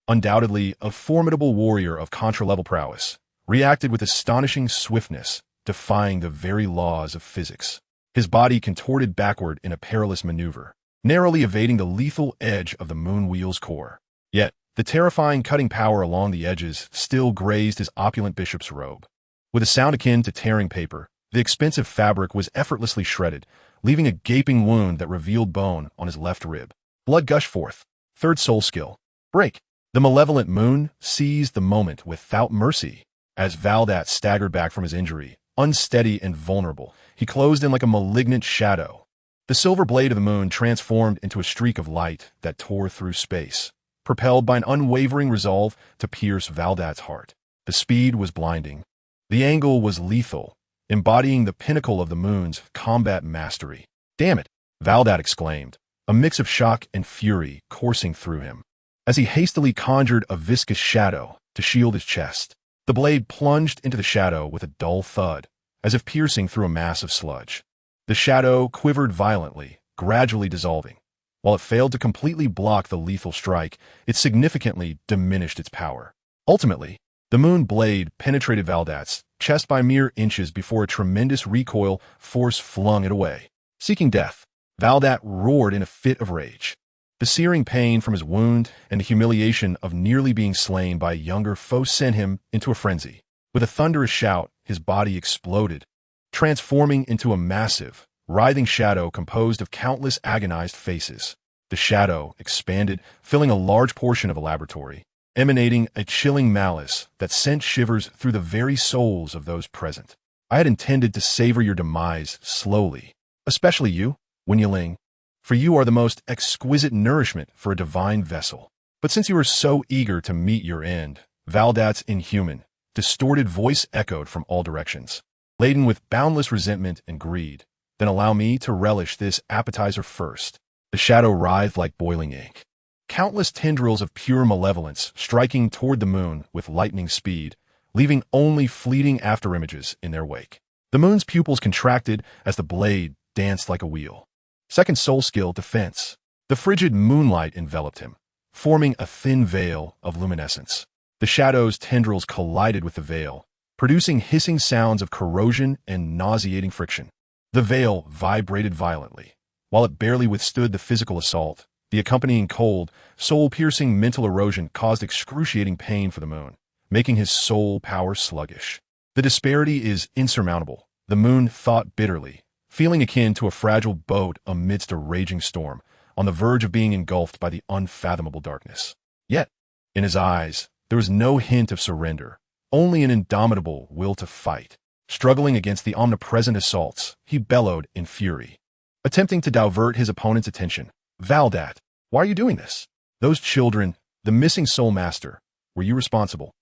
undoubtedly a formidable warrior of contra-level prowess, reacted with astonishing swiftness, defying the very laws of physics. His body contorted backward in a perilous maneuver, narrowly evading the lethal edge of the moon wheel's core. Yet, the terrifying cutting power along the edges still grazed his opulent bishop's robe. With a sound akin to tearing paper, the expensive fabric was effortlessly shredded, leaving a gaping wound that revealed bone on his left rib. Blood gushed forth. Third soul skill. Break. The malevolent moon seized the moment without mercy. As Valdat staggered back from his injury, unsteady and vulnerable, he closed in like a malignant shadow. The silver blade of the moon transformed into a streak of light that tore through space, propelled by an unwavering resolve to pierce Valdat's heart. The speed was blinding. The angle was lethal, embodying the pinnacle of the moon's combat mastery. Damn it, Valdat exclaimed, a mix of shock and fury coursing through him. As he hastily conjured a viscous shadow to shield his chest, the blade plunged into the shadow with a dull thud, as if piercing through a mass of sludge. The shadow quivered violently, gradually dissolving. While it failed to completely block the lethal strike, it significantly diminished its power. Ultimately, the moon blade penetrated Valdat's chest by mere inches before a tremendous recoil force flung it away. Seeking death, Valdat roared in a fit of rage. The searing pain from his wound and the humiliation of nearly being slain by a younger foe sent him into a frenzy. With a thunderous shout, his body exploded, transforming into a massive, writhing shadow composed of countless agonized faces. The shadow expanded, filling a large portion of a laboratory, emanating a chilling malice that sent shivers through the very souls of those present. I had intended to savor your demise slowly, especially you, Wen Yiling, for you are the most exquisite nourishment for a divine vessel. But since you are so eager to meet your end, Valdat's inhuman, distorted voice echoed from all directions, laden with boundless resentment and greed. Then allow me to relish this appetizer first. The shadow writhed like boiling ink. Countless tendrils of pure malevolence striking toward the moon with lightning speed, leaving only fleeting afterimages in their wake. The moon's pupils contracted as the blade danced like a wheel. Second soul skill, defense. The frigid moonlight enveloped him, forming a thin veil of luminescence. The shadow's tendrils collided with the veil, producing hissing sounds of corrosion and nauseating friction. The veil vibrated violently. While it barely withstood the physical assault, the accompanying cold, soul-piercing mental erosion caused excruciating pain for the moon, making his soul power sluggish. The disparity is insurmountable, the moon thought bitterly, feeling akin to a fragile boat amidst a raging storm, on the verge of being engulfed by the unfathomable darkness. Yet, in his eyes, there was no hint of surrender, only an indomitable will to fight. Struggling against the omnipresent assaults, he bellowed in fury, attempting to divert his opponent's attention. Valdat, why are you doing this? Those children, the missing soul master, were you responsible?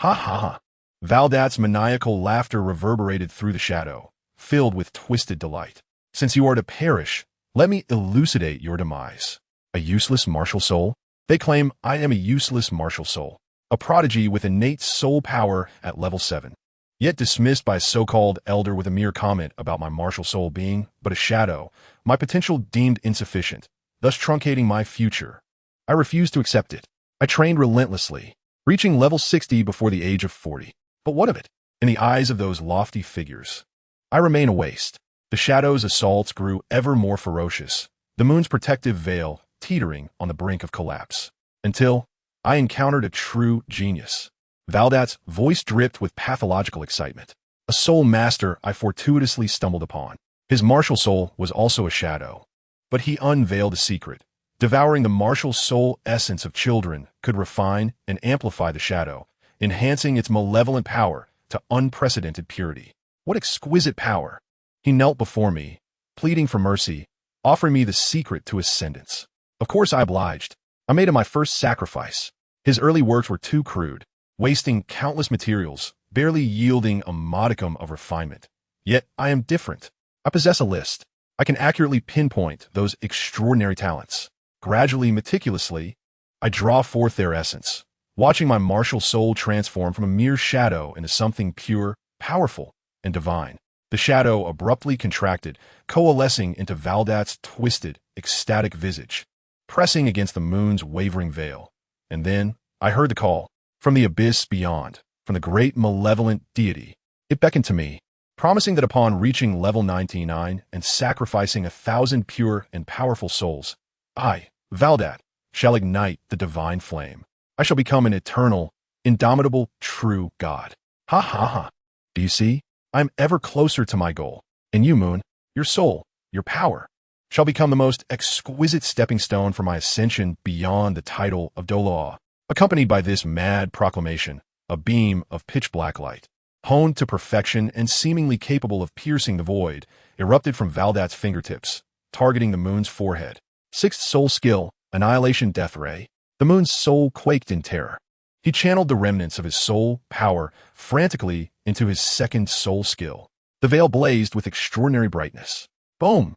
Ha ha ha. Valdat's maniacal laughter reverberated through the shadow, filled with twisted delight. Since you are to perish, let me elucidate your demise. A useless martial soul? They claim I am a useless martial soul, a prodigy with innate soul power at level 7. Yet dismissed by a so-called elder with a mere comment about my martial soul being but a shadow, my potential deemed insufficient, thus truncating my future. I refused to accept it. I trained relentlessly, reaching level 60 before the age of 40. But what of it? In the eyes of those lofty figures, I remain a waste. The shadow's assaults grew ever more ferocious, the moon's protective veil teetering on the brink of collapse, until I encountered a true genius. Valdat's voice dripped with pathological excitement. A soul master I fortuitously stumbled upon. His martial soul was also a shadow. But he unveiled a secret. Devouring the martial soul essence of children could refine and amplify the shadow, enhancing its malevolent power to unprecedented purity. What exquisite power! He knelt before me, pleading for mercy, offering me the secret to ascendance. Of course I obliged. I made him my first sacrifice. His early works were too crude, wasting countless materials, barely yielding a modicum of refinement. Yet I am different. I possess a list. I can accurately pinpoint those extraordinary talents. Gradually, meticulously, I draw forth their essence, watching my martial soul transform from a mere shadow into something pure, powerful, and divine. The shadow abruptly contracted, coalescing into Valdat's twisted, ecstatic visage, pressing against the moon's wavering veil. And then I heard the call. From the abyss beyond, from the great malevolent deity, it beckoned to me, promising that upon reaching level 99 and sacrificing 1,000 pure and powerful souls, I, Valdat, shall ignite the divine flame. I shall become an eternal, indomitable, true god. Ha ha ha. Do you see? I am ever closer to my goal. And you, Moon, your soul, your power, shall become the most exquisite stepping stone for my ascension beyond the title of Douluo. Accompanied by this mad proclamation, a beam of pitch-black light, honed to perfection and seemingly capable of piercing the void, erupted from Valdat's fingertips, targeting the moon's forehead. Sixth soul skill, Annihilation Death Ray. The moon's soul quaked in terror. He channeled the remnants of his soul power frantically into his second soul skill. The veil blazed with extraordinary brightness. Boom!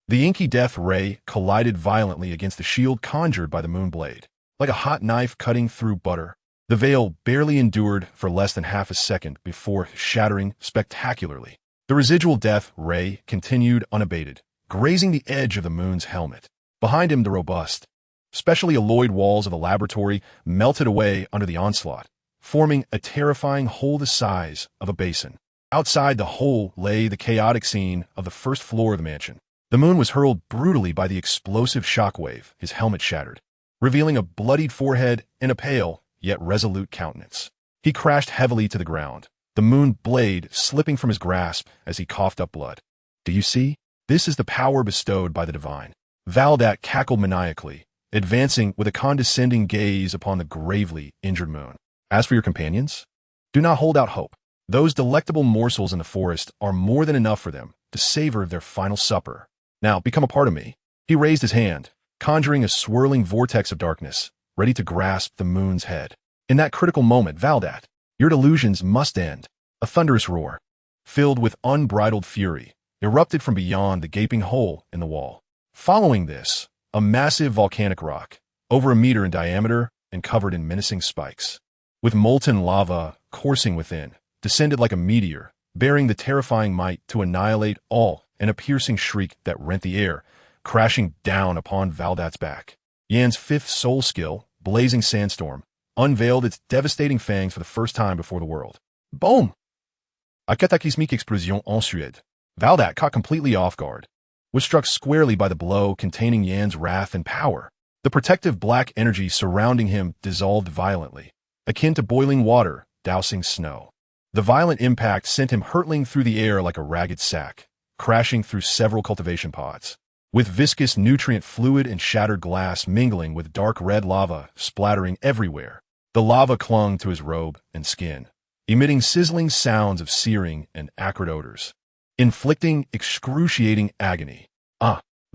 The inky death ray collided violently against the shield conjured by the moon blade. Like a hot knife cutting through butter, the veil barely endured for less than half a second before shattering spectacularly. The residual death ray continued unabated, grazing the edge of the moon's helmet. Behind him, the robust, specially alloyed walls of the laboratory melted away under the onslaught, forming a terrifying hole the size of a basin. Outside the hole lay the chaotic scene of the first floor of the mansion. The moon was hurled brutally by the explosive shockwave, his helmet shattered, revealing a bloodied forehead and a pale, yet resolute countenance. He crashed heavily to the ground, the moon blade slipping from his grasp as he coughed up blood. Do you see? This is the power bestowed by the divine. Valdat cackled maniacally, advancing with a condescending gaze upon the gravely injured moon. As for your companions, do not hold out hope. Those delectable morsels in the forest are more than enough for them to savor their final supper. Now, become a part of me. He raised his hand, conjuring a swirling vortex of darkness, ready to grasp the moon's head. In that critical moment, Valdat, your delusions must end. A thunderous roar, filled with unbridled fury, erupted from beyond the gaping hole in the wall. Following this, a massive volcanic rock, over a meter in diameter and covered in menacing spikes, with molten lava coursing within, descended like a meteor, bearing the terrifying might to annihilate all, and a piercing shriek that rent the air, crashing down upon Valdat's back. Yan's fifth soul skill, Blazing Sandstorm, unveiled its devastating fangs for the first time before the world. Boom! A cataclysmique explosion ensued. Valdat, caught completely off guard, was struck squarely by the blow containing Yan's wrath and power. The protective black energy surrounding him dissolved violently, akin to boiling water dousing snow. The violent impact sent him hurtling through the air like a ragged sack, crashing through several cultivation pods, with viscous nutrient fluid and shattered glass mingling with dark red lava splattering everywhere. The lava clung to his robe and skin, emitting sizzling sounds of searing and acrid odors, inflicting excruciating agony.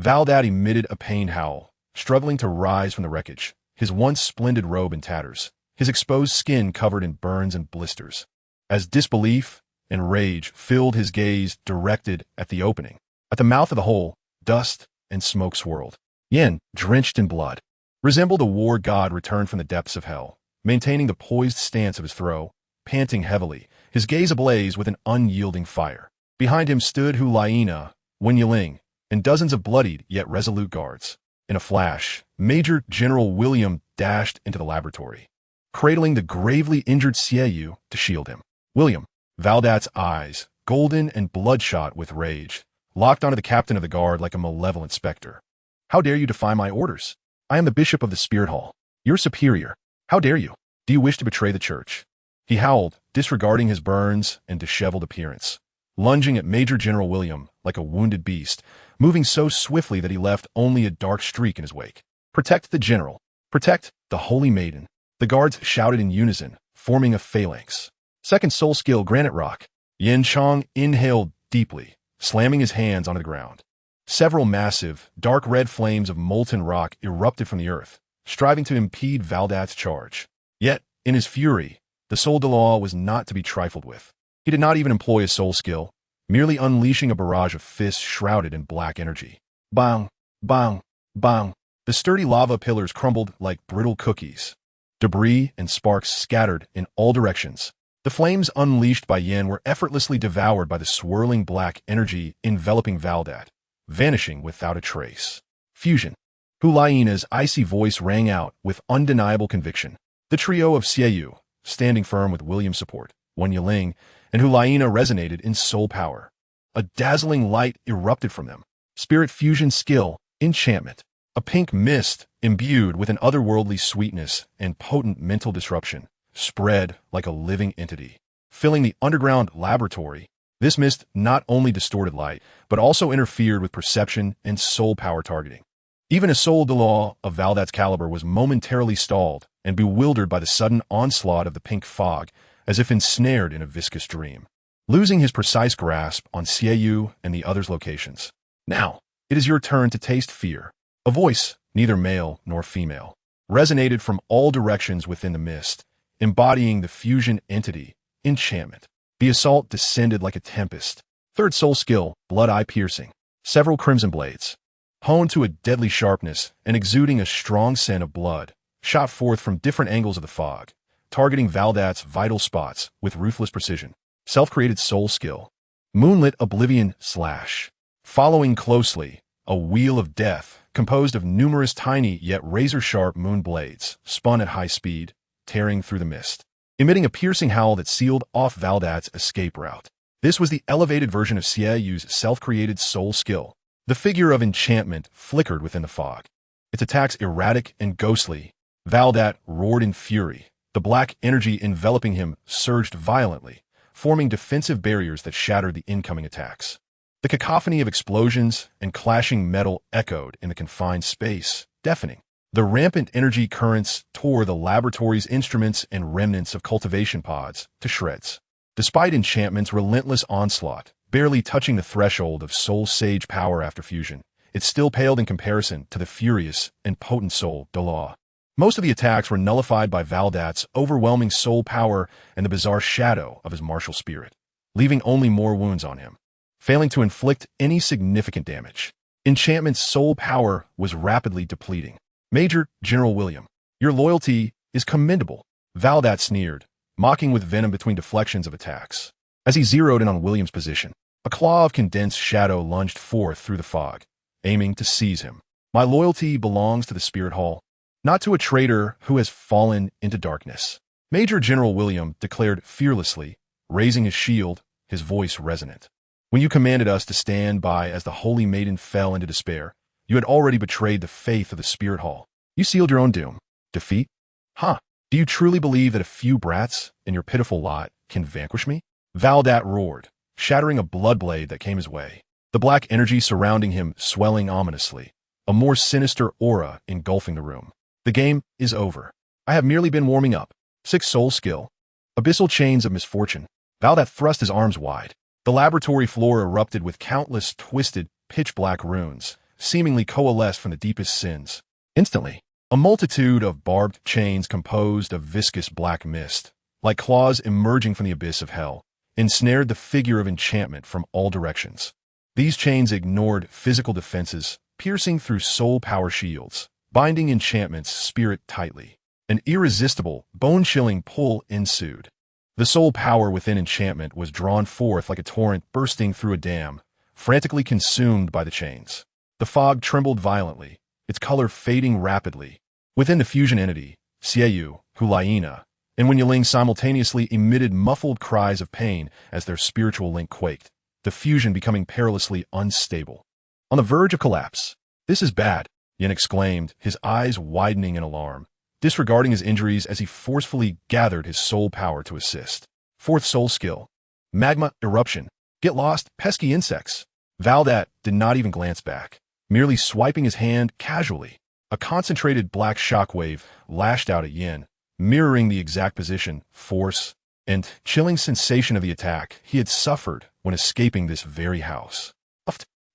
Valdat emitted a pained howl, struggling to rise from the wreckage, his once splendid robe in tatters, his exposed skin covered in burns and blisters, as disbelief and rage filled his gaze directed at the opening. At the mouth of the hole, dust and smoke swirled. Yan, drenched in blood, resembled a war god returned from the depths of hell, maintaining the poised stance of his throw, panting heavily, his gaze ablaze with an unyielding fire. Behind him stood Hu Liena, Wen Yiling, and dozens of bloodied yet resolute guards. In a flash, Major General William dashed into the laboratory, cradling the gravely injured Xiaoyu to shield him. William, Valdat's eyes, golden and bloodshot with rage, locked onto the captain of the guard like a malevolent specter. How dare you defy my orders? I am the bishop of the Spirit Hall, your superior. How dare you? Do you wish to betray the church? He howled, disregarding his burns and disheveled appearance, lunging at Major General William like a wounded beast, moving so swiftly that he left only a dark streak in his wake. Protect the general. Protect the holy maiden. The guards shouted in unison, forming a phalanx. Second soul skill, Granite Rock. Yin Chong inhaled deeply, slamming his hands onto the ground. Several massive, dark red flames of molten rock erupted from the earth, striving to impede Valdat's charge. Yet, in his fury, the Soul Douluo was not to be trifled with. He did not even employ a soul skill, merely unleashing a barrage of fists shrouded in black energy. Bang! Bang! Bang! The sturdy lava pillars crumbled like brittle cookies. Debris and sparks scattered in all directions. The flames unleashed by Yan were effortlessly devoured by the swirling black energy enveloping Valdat, vanishing without a trace. Fusion. Hu Liena's icy voice rang out with undeniable conviction. The trio of Xiaoyu, standing firm with William's support, Wen Yiling, and Hu Liena resonated in soul power. A dazzling light erupted from them. Spirit fusion skill, enchantment. A pink mist, imbued with an otherworldly sweetness and potent mental disruption, spread like a living entity, filling the underground laboratory. This mist not only distorted light, but also interfered with perception and soul power targeting. Even a Soul Douluo of Valdat's caliber was momentarily stalled and bewildered by the sudden onslaught of the pink fog, as if ensnared in a viscous dream, losing his precise grasp on Xiaoyu and the others' locations. Now, it is your turn to taste fear. A voice, neither male nor female, resonated from all directions within the mist, embodying the fusion entity, enchantment. The assault descended like a tempest. Third soul skill, Blood Eye Piercing. Several crimson blades, honed to a deadly sharpness and exuding a strong scent of blood, shot forth from different angles of the fog, targeting Valdat's vital spots with ruthless precision. Self-created soul skill, Moonlit Oblivion Slash. Following closely, a wheel of death composed of numerous tiny yet razor-sharp moon blades spun at high speed, tearing through the mist, emitting a piercing howl that sealed off Valdat's escape route. This was the elevated version of Xiaoyu's self-created soul skill. The figure of enchantment flickered within the fog, its attacks erratic and ghostly. Valdat roared in fury. The black energy enveloping him surged violently, forming defensive barriers that shattered the incoming attacks. The cacophony of explosions and clashing metal echoed in the confined space, deafening. The rampant energy currents tore the laboratory's instruments and remnants of cultivation pods to shreds. Despite enchantment's relentless onslaught, barely touching the threshold of soul sage power after fusion, it still paled in comparison to the furious and potent Soul Douluo. Most of the attacks were nullified by Valdat's overwhelming soul power and the bizarre shadow of his martial spirit, leaving only more wounds on him, failing to inflict any significant damage. Enchantment's soul power was rapidly depleting. Major General William, your loyalty is commendable, Valdat sneered, mocking with venom between deflections of attacks. As he zeroed in on William's position, a claw of condensed shadow lunged forth through the fog, aiming to seize him. My loyalty belongs to the Spirit Hall, not to a traitor who has fallen into darkness, Major General William declared fearlessly, raising his shield, his voice resonant. When you commanded us to stand by as the Holy Maiden fell into despair, you had already betrayed the faith of the Spirit Hall. You sealed your own doom. Defeat? Huh. Do you truly believe that a few brats in your pitiful lot can vanquish me? Valdat roared, shattering a blood blade that came his way, the black energy surrounding him swelling ominously, a more sinister aura engulfing the room. The game is over. I have merely been warming up. 6 soul skill. Abyssal chains of misfortune. Valdat thrust his arms wide. The laboratory floor erupted with countless twisted, pitch-black runes, seemingly coalesced from the deepest sins. Instantly, a multitude of barbed chains composed of viscous black mist, like claws emerging from the abyss of hell, ensnared the figure of enchantment from all directions. These chains ignored physical defenses, piercing through soul power shields, binding enchantment's spirit tightly. An irresistible, bone-chilling pull ensued. The soul power within enchantment was drawn forth like a torrent bursting through a dam, frantically consumed by the chains. The fog trembled violently, its color fading rapidly. Within the fusion entity, Hu Liena, and Wen simultaneously emitted muffled cries of pain as their spiritual link quaked, the fusion becoming perilously unstable. On the verge of collapse. This is bad, Yen exclaimed, his eyes widening in alarm, disregarding his injuries as he forcefully gathered his soul power to assist. 4th soul skill. Magma eruption. Get lost, pesky insects. Valdat did not even glance back, merely swiping his hand casually. A concentrated black shockwave lashed out at Yen, mirroring the exact position, force, and chilling sensation of the attack he had suffered when escaping this very house.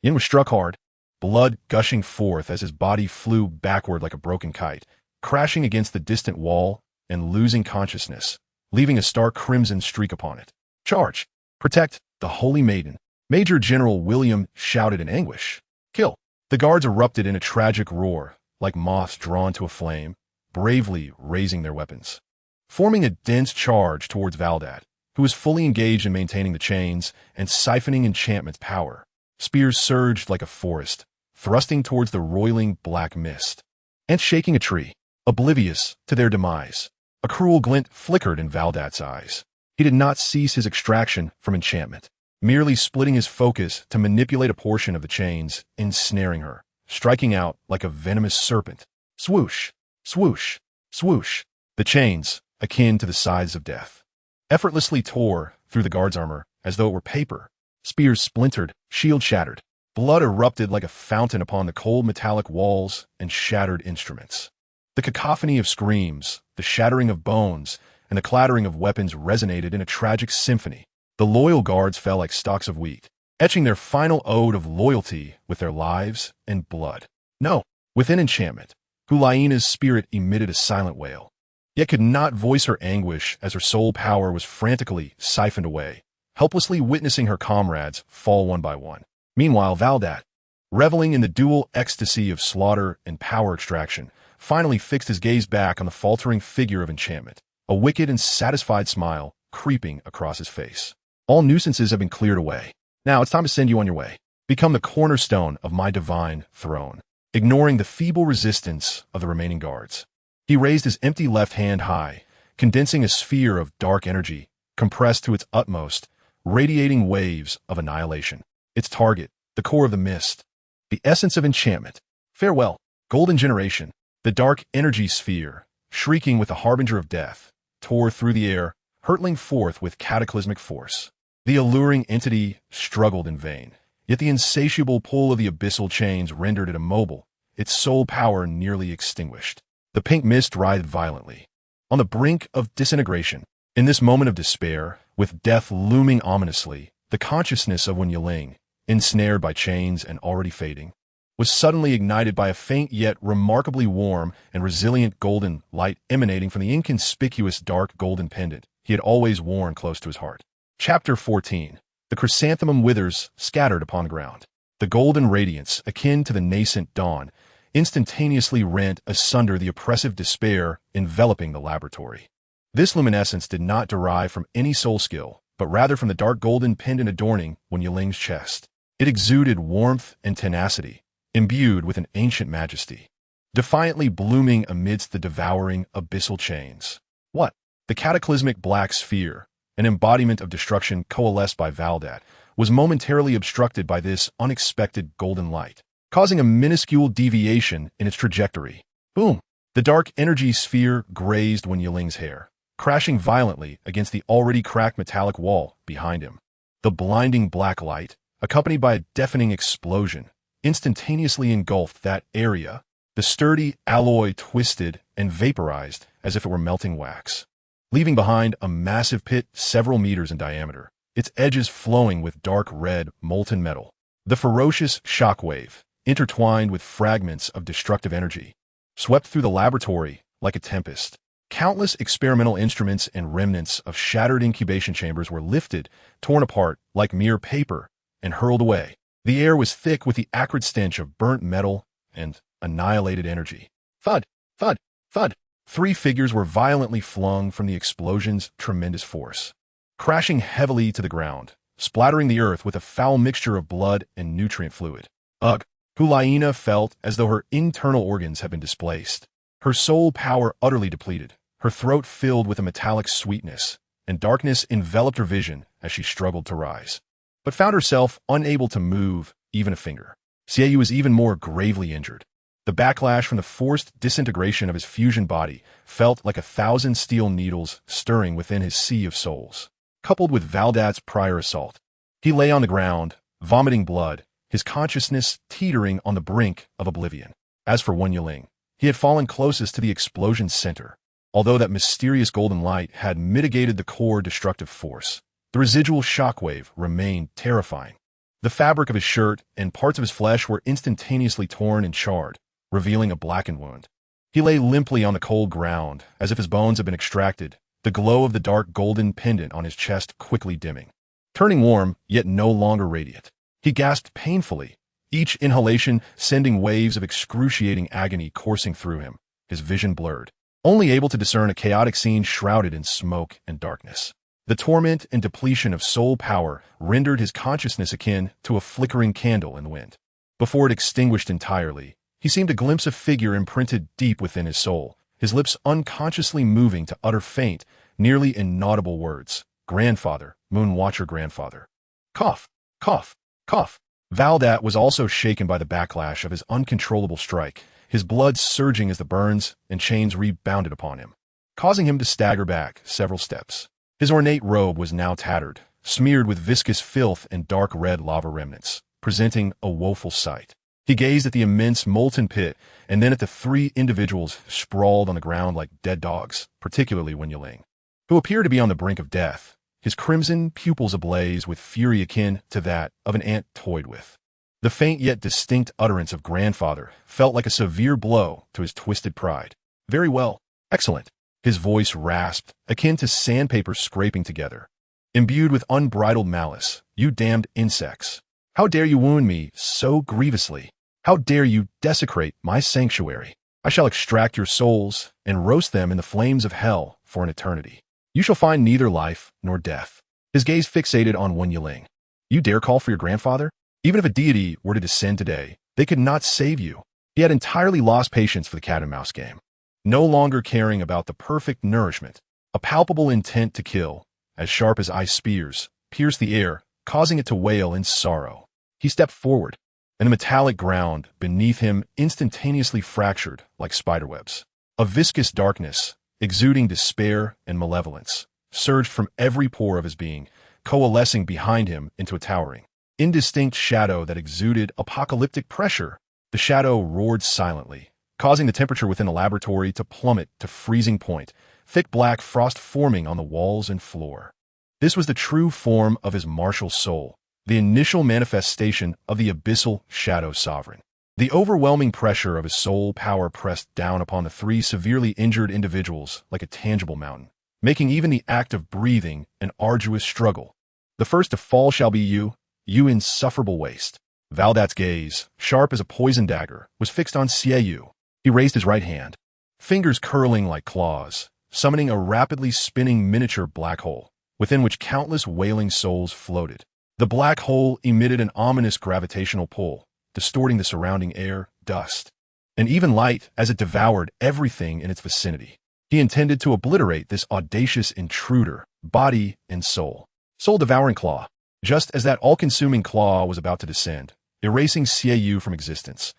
Yen was struck hard, blood gushing forth as his body flew backward like a broken kite, crashing against the distant wall and losing consciousness, leaving a stark crimson streak upon it. Charge! Protect the Holy Maiden! Major General William shouted in anguish. Kill! The guards erupted in a tragic roar, like moths drawn to a flame, bravely raising their weapons, forming a dense charge towards Valdat, who was fully engaged in maintaining the chains and siphoning enchantment's power. Spears surged like a forest, thrusting towards the roiling black mist, and shaking a tree, oblivious to their demise. A cruel glint flickered in Valdat's eyes. He did not cease his extraction from enchantment, merely splitting his focus to manipulate a portion of the chains, ensnaring her, striking out like a venomous serpent. Swoosh, swoosh, swoosh. The chains, akin to the scythes of death, effortlessly tore through the guard's armor as though it were paper. Spears splintered, shield shattered. Blood erupted like a fountain upon the cold metallic walls and shattered instruments. The cacophony of screams, the shattering of bones, and the clattering of weapons resonated in a tragic symphony. The loyal guards fell like stalks of wheat, etching their final ode of loyalty with their lives and blood. No, within enchantment, Hu Liena's spirit emitted a silent wail, yet could not voice her anguish as her soul power was frantically siphoned away, helplessly witnessing her comrades fall one by one. Meanwhile, Valdat, reveling in the dual ecstasy of slaughter and power extraction, finally fixed his gaze back on the faltering figure of enchantment, a wicked and satisfied smile creeping across his face. All nuisances have been cleared away. Now it's time to send you on your way. Become the cornerstone of my divine throne. Ignoring the feeble resistance of the remaining guards, he raised his empty left hand high, condensing a sphere of dark energy, compressed to its utmost, radiating waves of annihilation. Its target, the core of the mist, the essence of enchantment. Farewell, golden generation. The dark energy sphere, shrieking with the harbinger of death, tore through the air, hurtling forth with cataclysmic force. The alluring entity struggled in vain, yet the insatiable pull of the abyssal chains rendered it immobile, its soul power nearly extinguished. The pink mist writhed violently, on the brink of disintegration. In this moment of despair, with death looming ominously, the consciousness of Wen Yiling, ensnared by chains and already fading, was suddenly ignited by a faint yet remarkably warm and resilient golden light emanating from the inconspicuous dark golden pendant he had always worn close to his heart. Chapter 14. The chrysanthemum withers, scattered upon the ground. The golden radiance, akin to the nascent dawn, instantaneously rent asunder the oppressive despair enveloping the laboratory. This luminescence did not derive from any soul skill, but rather from the dark golden pendant adorning Wen Yiling's chest. It exuded warmth and tenacity, imbued with an ancient majesty, defiantly blooming amidst the devouring abyssal chains. What? The cataclysmic black sphere, an embodiment of destruction coalesced by Valdat, was momentarily obstructed by this unexpected golden light, causing a minuscule deviation in its trajectory. Boom! The dark energy sphere grazed Wen Yiling's hair, crashing violently against the already cracked metallic wall behind him. The blinding black light, accompanied by a deafening explosion, instantaneously engulfed that area. The sturdy alloy twisted and vaporized as if it were melting wax, leaving behind a massive pit several meters in diameter, its edges flowing with dark red molten metal. The ferocious shockwave, intertwined with fragments of destructive energy, swept through the laboratory like a tempest. Countless experimental instruments and remnants of shattered incubation chambers were lifted, torn apart like mere paper, and hurled away. The air was thick with the acrid stench of burnt metal and annihilated energy. Thud! Thud! Thud! 3 figures were violently flung from the explosion's tremendous force, crashing heavily to the ground, splattering the earth with a foul mixture of blood and nutrient fluid. Ugh! Hu Liena felt as though her internal organs had been displaced, her soul power utterly depleted, her throat filled with a metallic sweetness, and darkness enveloped her vision as she struggled to rise, but found herself unable to move even a finger. Xiaoyu was even more gravely injured. The backlash from the forced disintegration of his fusion body felt like 1,000 steel needles stirring within his sea of souls, coupled with Valdat's prior assault. He lay on the ground, vomiting blood, his consciousness teetering on the brink of oblivion. As for Wen Yiling, he had fallen closest to the explosion's center. Although that mysterious golden light had mitigated the core destructive force, the residual shockwave remained terrifying. The fabric of his shirt and parts of his flesh were instantaneously torn and charred, revealing a blackened wound. He lay limply on the cold ground, as if his bones had been extracted, the glow of the dark golden pendant on his chest quickly dimming. Turning warm, yet no longer radiant, he gasped painfully, each inhalation sending waves of excruciating agony coursing through him, his vision blurred, only able to discern a chaotic scene shrouded in smoke and darkness. The torment and depletion of soul power rendered his consciousness akin to a flickering candle in the wind. Before it extinguished entirely, he seemed to glimpse a figure imprinted deep within his soul, his lips unconsciously moving to utter faint, nearly inaudible words. Grandfather, Moonwatcher grandfather. Cough, cough, cough. Valdat was also shaken by the backlash of his uncontrollable strike, his blood surging as the burns and chains rebounded upon him, causing him to stagger back several steps. His ornate robe was now tattered, smeared with viscous filth and dark red lava remnants, presenting a woeful sight. He gazed at the immense molten pit and then at the 3 individuals sprawled on the ground like dead dogs, particularly Wen Yiling, who appeared to be on the brink of death, his crimson pupils ablaze with fury akin to that of an ant toyed with. The faint yet distinct utterance of grandfather felt like a severe blow to his twisted pride. Very well. Excellent. His voice rasped, akin to sandpaper scraping together. Imbued with unbridled malice, you damned insects. How dare you wound me so grievously? How dare you desecrate my sanctuary? I shall extract your souls and roast them in the flames of hell for an eternity. You shall find neither life nor death. His gaze fixated on Wen Yiling. You dare call for your grandfather? Even if a deity were to descend today, they could not save you. He had entirely lost patience for the cat and mouse game, no longer caring about the perfect nourishment. A palpable intent to kill, as sharp as ice spears, pierced the air, causing it to wail in sorrow. He stepped forward, and the metallic ground beneath him instantaneously fractured like spiderwebs. A viscous darkness, exuding despair and malevolence, surged from every pore of his being, coalescing behind him into a towering, indistinct shadow that exuded apocalyptic pressure. The shadow roared silently, causing the temperature within the laboratory to plummet to freezing point, thick black frost forming on the walls and floor. This was the true form of his martial soul, the initial manifestation of the abyssal shadow sovereign. The overwhelming pressure of his soul power pressed down upon the three severely injured individuals like a tangible mountain, making even the act of breathing an arduous struggle. The first to fall shall be you, you insufferable waste. Valdat's gaze, sharp as a poisoned dagger, was fixed on Yu. He raised his right hand, fingers curling like claws, summoning a rapidly spinning miniature black hole, within which countless wailing souls floated. The black hole emitted an ominous gravitational pull, distorting the surrounding air, dust, and even light as it devoured everything in its vicinity. He intended to obliterate this audacious intruder, body and soul. Soul-devouring claw. Just as that all-consuming claw was about to descend, erasing Yu from existence,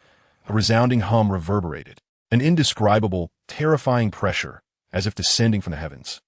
a resounding hum reverberated, an indescribable, terrifying pressure, as if descending from the heavens,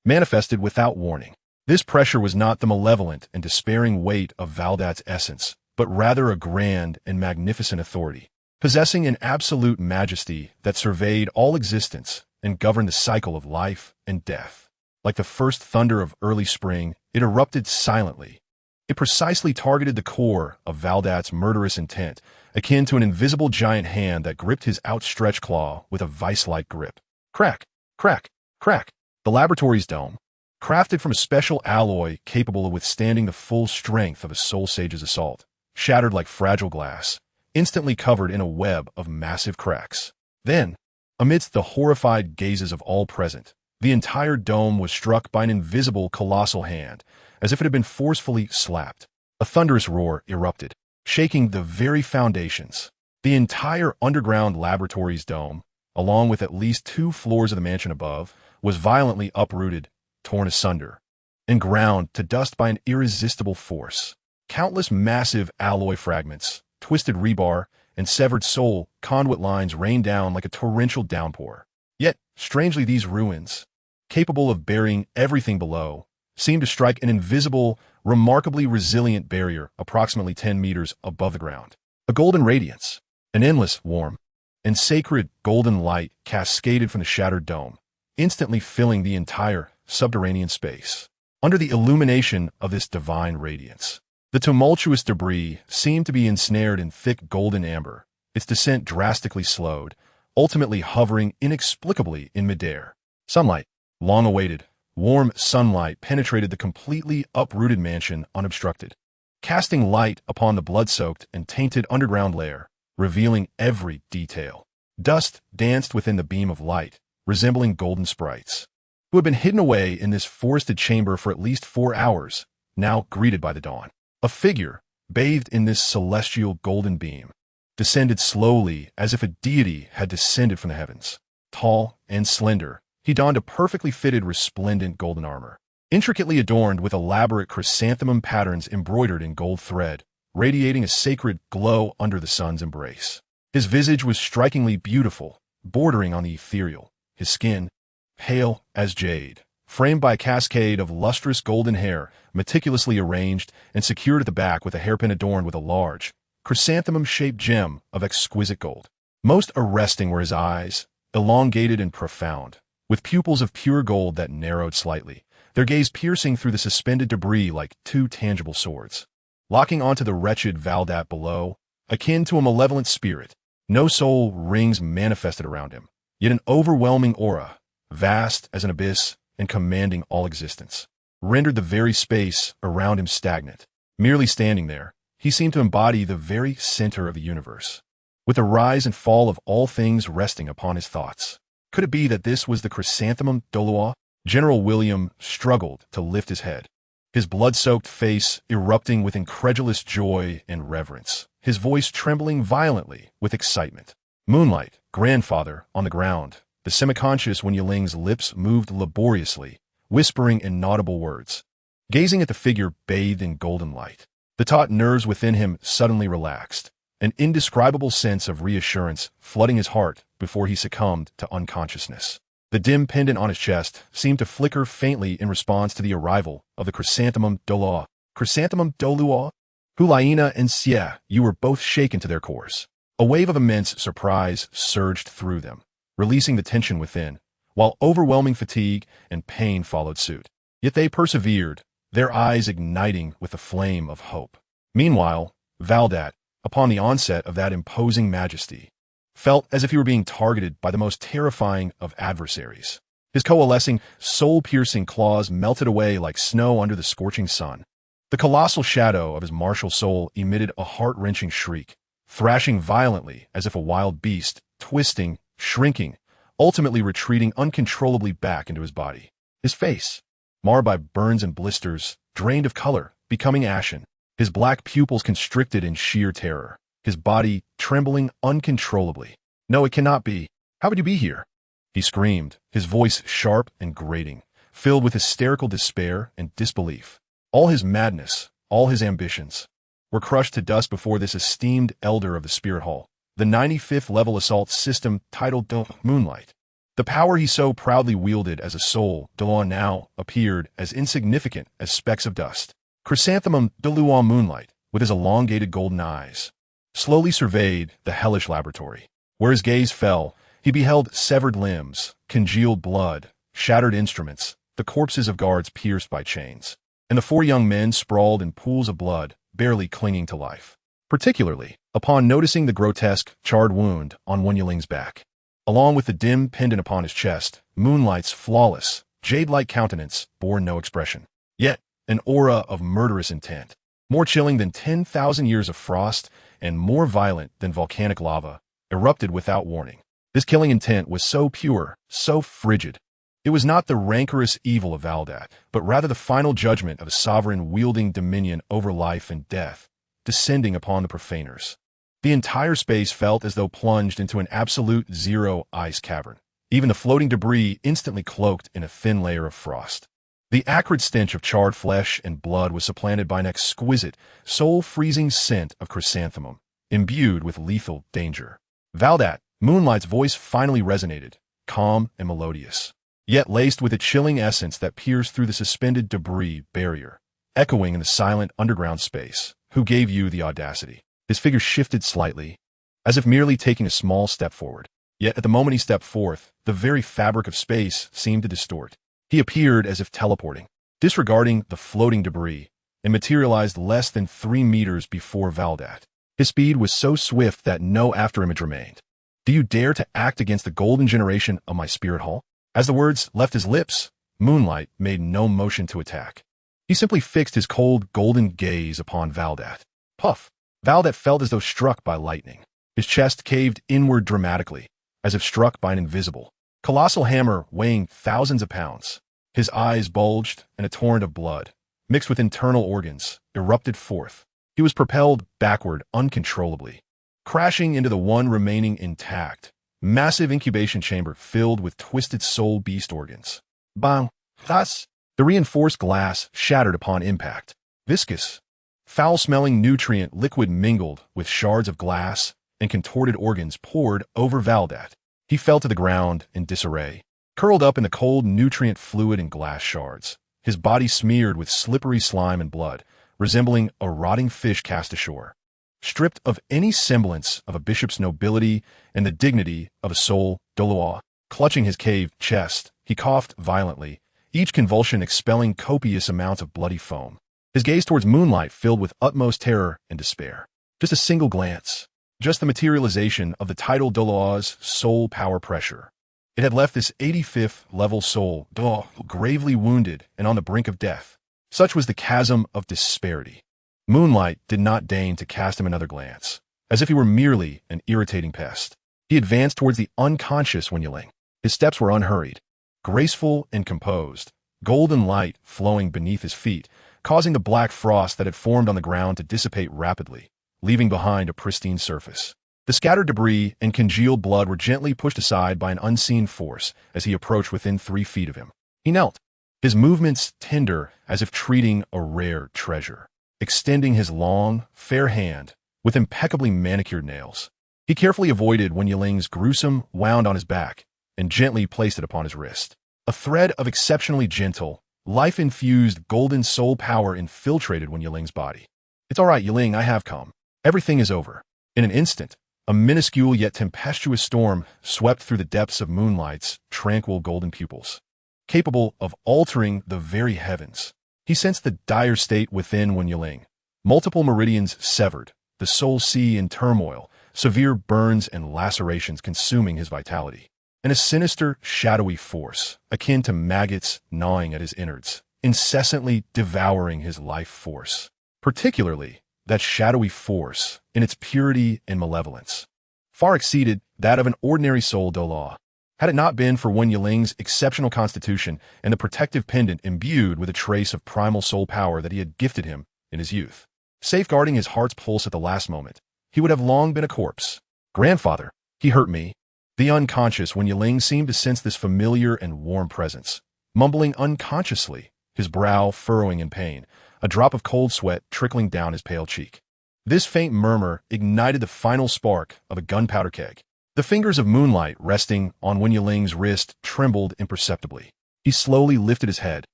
manifested without warning. This pressure was not the malevolent and despairing weight of Valdat's essence, but rather a grand and magnificent authority, possessing an absolute majesty that surveyed all existence and governed the cycle of life and death. Like the first thunder of early spring, it erupted silently. It precisely targeted the core of Valdat's murderous intent, akin to an invisible giant hand that gripped his outstretched claw with a vice-like grip. Crack, crack, crack. The laboratory's dome, crafted from a special alloy capable of withstanding the full strength of a soul sage's assault, shattered like fragile glass, instantly covered in a web of massive cracks. Then, amidst the horrified gazes of all present, the entire dome was struck by an invisible colossal hand, as if it had been forcefully slapped. A thunderous roar erupted, shaking the very foundations. The entire underground laboratory's dome, along with at least 2 floors of the mansion above, was violently uprooted, torn asunder, and ground to dust by an irresistible force. Countless massive alloy fragments, twisted rebar, and severed soul conduit lines rained down like a torrential downpour. Yet, strangely, these ruins, capable of burying everything below, seemed to strike an invisible, remarkably resilient barrier approximately 10 meters above the ground. A golden radiance, an endless, warm, and sacred golden light cascaded from the shattered dome, instantly filling the entire subterranean space. Under the illumination of this divine radiance, the tumultuous debris seemed to be ensnared in thick golden amber, its descent drastically slowed, ultimately hovering inexplicably in midair. Sunlight, long awaited, warm sunlight penetrated the completely uprooted mansion unobstructed, casting light upon the blood-soaked and tainted underground lair, revealing every detail. Dust danced within the beam of light, resembling golden sprites, who had been hidden away in this forested chamber for at least 4 hours, now greeted by the dawn. A figure, bathed in this celestial golden beam, descended slowly as if a deity had descended from the heavens. Tall and slender, he donned a perfectly fitted resplendent golden armor, intricately adorned with elaborate chrysanthemum patterns embroidered in gold thread, radiating a sacred glow under the sun's embrace. His visage was strikingly beautiful, bordering on the ethereal, his skin, pale as jade, framed by a cascade of lustrous golden hair, meticulously arranged and secured at the back with a hairpin adorned with a large, chrysanthemum-shaped gem of exquisite gold. Most arresting were his eyes, elongated and profound, with pupils of pure gold that narrowed slightly, their gaze piercing through the suspended debris like 2 tangible swords. Locking onto the wretched Valdat below, akin to a malevolent spirit, no soul rings manifested around him, yet an overwhelming aura, vast as an abyss and commanding all existence, rendered the very space around him stagnant. Merely standing there, he seemed to embody the very center of the universe, with the rise and fall of all things resting upon his thoughts. Could it be that this was the chrysanthemum Douluo? General William struggled to lift his head, his blood-soaked face erupting with incredulous joy and reverence, his voice trembling violently with excitement. Moonlight, grandfather, on the ground, the semi-conscious Wen Yiling's lips moved laboriously, whispering inaudible words. Gazing at the figure bathed in golden light, the taut nerves within him suddenly relaxed, an indescribable sense of reassurance flooding his heart before he succumbed to unconsciousness. The dim pendant on his chest seemed to flicker faintly in response to the arrival of the chrysanthemum Douluo. Chrysanthemum Douluo? Hu Liena and Xie, you were both shaken to their cores. A wave of immense surprise surged through them, releasing the tension within, while overwhelming fatigue and pain followed suit. Yet they persevered, their eyes igniting with the flame of hope. Meanwhile, Valdat, upon the onset of that imposing majesty, felt as if he were being targeted by the most terrifying of adversaries. His coalescing, soul-piercing claws melted away like snow under the scorching sun. The colossal shadow of his martial soul emitted a heart-wrenching shriek, thrashing violently as if a wild beast, twisting, shrinking, ultimately retreating uncontrollably back into his body. His face, marred by burns and blisters, drained of color, becoming ashen, his black pupils constricted in sheer terror, his body trembling uncontrollably. "No, it cannot be. How would you be here?" he screamed, his voice sharp and grating, filled with hysterical despair and disbelief. All his madness, all his ambitions, were crushed to dust before this esteemed elder of the Spirit Hall, the 95th level assault system titled Moonlight. The power he so proudly wielded as a soul, Douluo, now appeared as insignificant as specks of dust. Chrysanthemum Douluo Moonlight, with his elongated golden eyes, slowly surveyed the hellish laboratory. Where his gaze fell, he beheld severed limbs, congealed blood, shattered instruments, the corpses of guards pierced by chains, and the 4 young men sprawled in pools of blood, barely clinging to life. Particularly, upon noticing the grotesque, charred wound on Wen Yiling's back, along with the dim pendant upon his chest, Moonlight's flawless, jade-like countenance bore no expression. Yet, an aura of murderous intent, more chilling than 10,000 years of frost and more violent than volcanic lava, erupted without warning. This killing intent was so pure, so frigid. It was not the rancorous evil of Valdat, but rather the final judgment of a sovereign wielding dominion over life and death, descending upon the profaners. The entire space felt as though plunged into an absolute zero ice cavern, even the floating debris instantly cloaked in a thin layer of frost. The acrid stench of charred flesh and blood was supplanted by an exquisite, soul-freezing scent of chrysanthemum, imbued with lethal danger. Valdat, Moonlight's voice finally resonated, calm and melodious, yet laced with a chilling essence that pierced through the suspended debris barrier, echoing in the silent underground space. "Who gave you the audacity?" His figure shifted slightly, as if merely taking a small step forward. Yet at the moment he stepped forth, the very fabric of space seemed to distort. He appeared as if teleporting, disregarding the floating debris, and materialized less than 3 meters before Valdat. His speed was so swift that no afterimage remained. "Do you dare to act against the golden generation of my Spirit Hall?" As the words left his lips, Moonlight made no motion to attack. He simply fixed his cold, golden gaze upon Valdat. Puff! Valdat felt as though struck by lightning. His chest caved inward dramatically, as if struck by an invisible, colossal hammer weighing thousands of pounds. His eyes bulged, and a torrent of blood, mixed with internal organs, erupted forth. He was propelled backward uncontrollably, crashing into the one remaining intact, massive incubation chamber filled with twisted soul beast organs. Bang! Thus, the reinforced glass shattered upon impact. Viscous, foul-smelling nutrient liquid mingled with shards of glass, and contorted organs poured over Valdat. He fell to the ground in disarray, curled up in the cold nutrient fluid and glass shards, his body smeared with slippery slime and blood, resembling a rotting fish cast ashore. Stripped of any semblance of a bishop's nobility and the dignity of a soul, Douluo, clutching his caved chest, he coughed violently, each convulsion expelling copious amounts of bloody foam. His gaze towards Moonlight filled with utmost terror and despair. Just a single glance, just the materialization of the title Douluo's soul power pressure. It had left this 85th level soul, Douluo, gravely wounded and on the brink of death. Such was the chasm of disparity. Moonlight did not deign to cast him another glance, as if he were merely an irritating pest. He advanced towards the unconscious Wen Yiling. His steps were unhurried, graceful and composed, golden light flowing beneath his feet, causing the black frost that had formed on the ground to dissipate rapidly, leaving behind a pristine surface. The scattered debris and congealed blood were gently pushed aside by an unseen force as he approached within 3 feet of him. He knelt, his movements tender as if treating a rare treasure, extending his long, fair hand with impeccably manicured nails. He carefully avoided Wen Yiling's gruesome wound on his back and gently placed it upon his wrist. A thread of exceptionally gentle, life-infused golden soul power infiltrated Wen Yiling's body. "It's all right, Yiling, I have come. Everything is over." In an instant, a minuscule yet tempestuous storm swept through the depths of Moonlight's tranquil golden pupils, capable of altering the very heavens. He sensed the dire state within Wen Yiling. Multiple meridians severed, the soul sea in turmoil, severe burns and lacerations consuming his vitality, and a sinister, shadowy force, akin to maggots gnawing at his innards, incessantly devouring his life force. Particularly, that shadowy force, in its purity and malevolence, far exceeded that of an ordinary soul Douluo. Had it not been for Wen Yiling's exceptional constitution and the protective pendant imbued with a trace of primal soul power that he had gifted him in his youth, safeguarding his heart's pulse at the last moment, he would have long been a corpse. Grandfather, he hurt me. The unconscious Wen Yiling seemed to sense this familiar and warm presence, mumbling unconsciously, his brow furrowing in pain, a drop of cold sweat trickling down his pale cheek. This faint murmur ignited the final spark of a gunpowder keg. The fingers of moonlight resting on Wen Yiling's wrist trembled imperceptibly. He slowly lifted his head,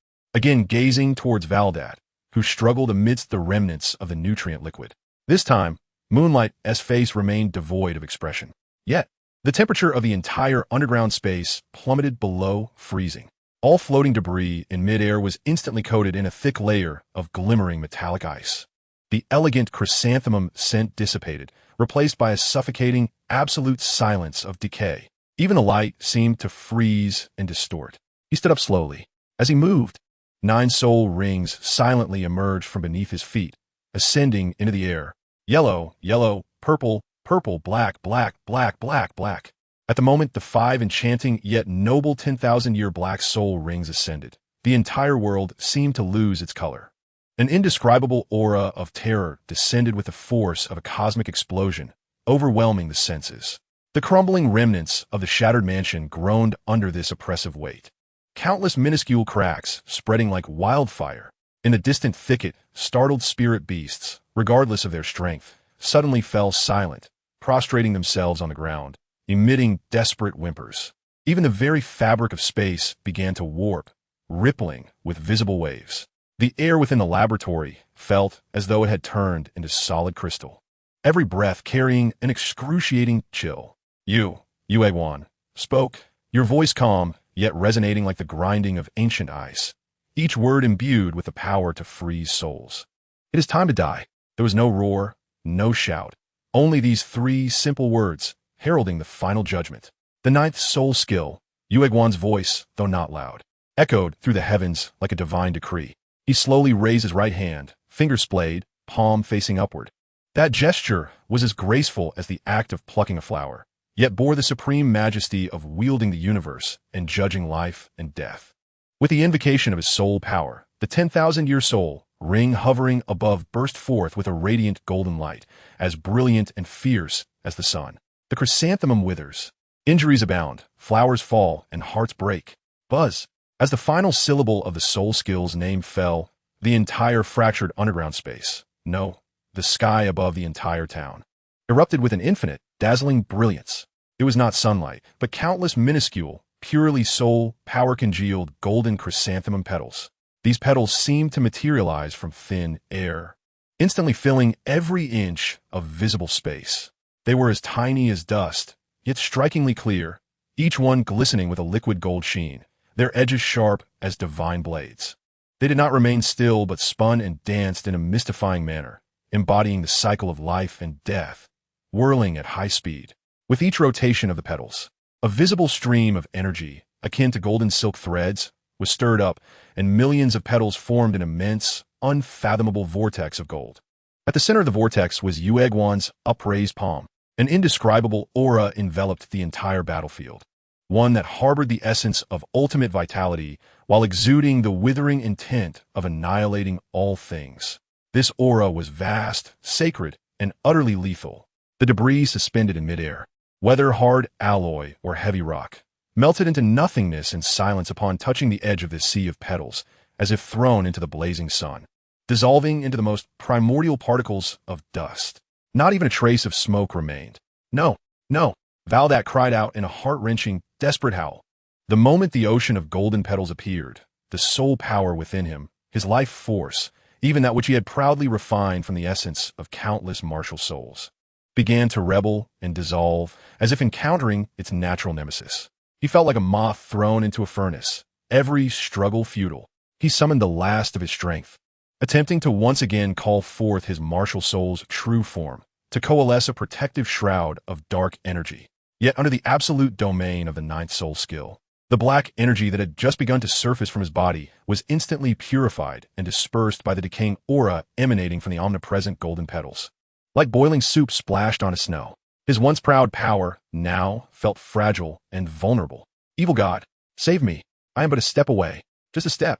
again gazing towards Valdat, who struggled amidst the remnants of the nutrient liquid. This time, Moonlight's face remained devoid of expression. Yet, the temperature of the entire underground space plummeted below freezing. All floating debris in midair was instantly coated in a thick layer of glimmering metallic ice. The elegant chrysanthemum scent dissipated, replaced by a suffocating, absolute silence of decay. Even the light seemed to freeze and distort. He stood up slowly. As he moved, 9 soul rings silently emerged from beneath his feet, ascending into the air. Yellow, yellow, purple, purple, black, black, black, black, black. At the moment the 5 enchanting yet noble 10,000-year black soul rings ascended, the entire world seemed to lose its color. An indescribable aura of terror descended with the force of a cosmic explosion, overwhelming the senses. The crumbling remnants of the shattered mansion groaned under this oppressive weight. Countless minuscule cracks, spreading like wildfire. In the distant thicket, startled spirit beasts, regardless of their strength, suddenly fell silent, prostrating themselves on the ground, emitting desperate whimpers. Even the very fabric of space began to warp, rippling with visible waves. The air within the laboratory felt as though it had turned into solid crystal, every breath carrying an excruciating chill. You, Yueguan, spoke, your voice calm, yet resonating like the grinding of ancient ice, each word imbued with the power to freeze souls. It is time to die. There was no roar, no shout, only these 3 simple words, heralding the final judgment. The 9th soul skill, Yueguan's voice, though not loud, echoed through the heavens like a divine decree. He slowly raised his right hand, finger splayed, palm facing upward. That gesture was as graceful as the act of plucking a flower, yet bore the supreme majesty of wielding the universe and judging life and death. With the invocation of his soul power, the 10,000-year soul ring hovering above burst forth with a radiant golden light, as brilliant and fierce as the sun. The chrysanthemum withers. Injuries abound, flowers fall, and hearts break. Buzz. As the final syllable of the soul skill's name fell, the entire fractured underground space, no, the sky above the entire town, erupted with an infinite, dazzling brilliance. It was not sunlight, but countless minuscule, purely soul, power-congealed golden chrysanthemum petals. These petals seemed to materialize from thin air, instantly filling every inch of visible space. They were as tiny as dust, yet strikingly clear, each one glistening with a liquid gold sheen, their edges sharp as divine blades. They did not remain still but spun and danced in a mystifying manner, embodying the cycle of life and death, whirling at high speed. With each rotation of the petals, a visible stream of energy, akin to golden silk threads, was stirred up, and millions of petals formed an immense, unfathomable vortex of gold. At the center of the vortex was Yueguan's upraised palm. An indescribable aura enveloped the entire battlefield, one that harbored the essence of ultimate vitality while exuding the withering intent of annihilating all things. This aura was vast, sacred, and utterly lethal. The debris suspended in midair, whether hard alloy or heavy rock, melted into nothingness and silence upon touching the edge of this sea of petals, as if thrown into the blazing sun, dissolving into the most primordial particles of dust. Not even a trace of smoke remained. No, no, Valdat cried out in a heart-wrenching, desperate howl. The moment the ocean of golden petals appeared, the soul power within him, his life force, even that which he had proudly refined from the essence of countless martial souls, began to rebel and dissolve as if encountering its natural nemesis. He felt like a moth thrown into a furnace, every struggle futile. He summoned the last of his strength, attempting to once again call forth his martial soul's true form, to coalesce a protective shroud of dark energy. Yet under the absolute domain of the ninth soul skill, the black energy that had just begun to surface from his body was instantly purified and dispersed by the decaying aura emanating from the omnipresent golden petals. Like boiling soup splashed on a snow, his once proud power now felt fragile and vulnerable. Evil God, save me. I am but a step away. Just a step.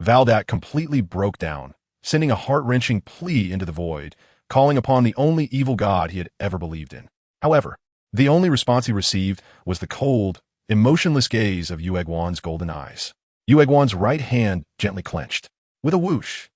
Valdat completely broke down, sending a heart-wrenching plea into the void, calling upon the only evil God he had ever believed in. However, the only response he received was the cold, emotionless gaze of Yueguan's golden eyes. Yueguan's right hand gently clenched. With a whoosh,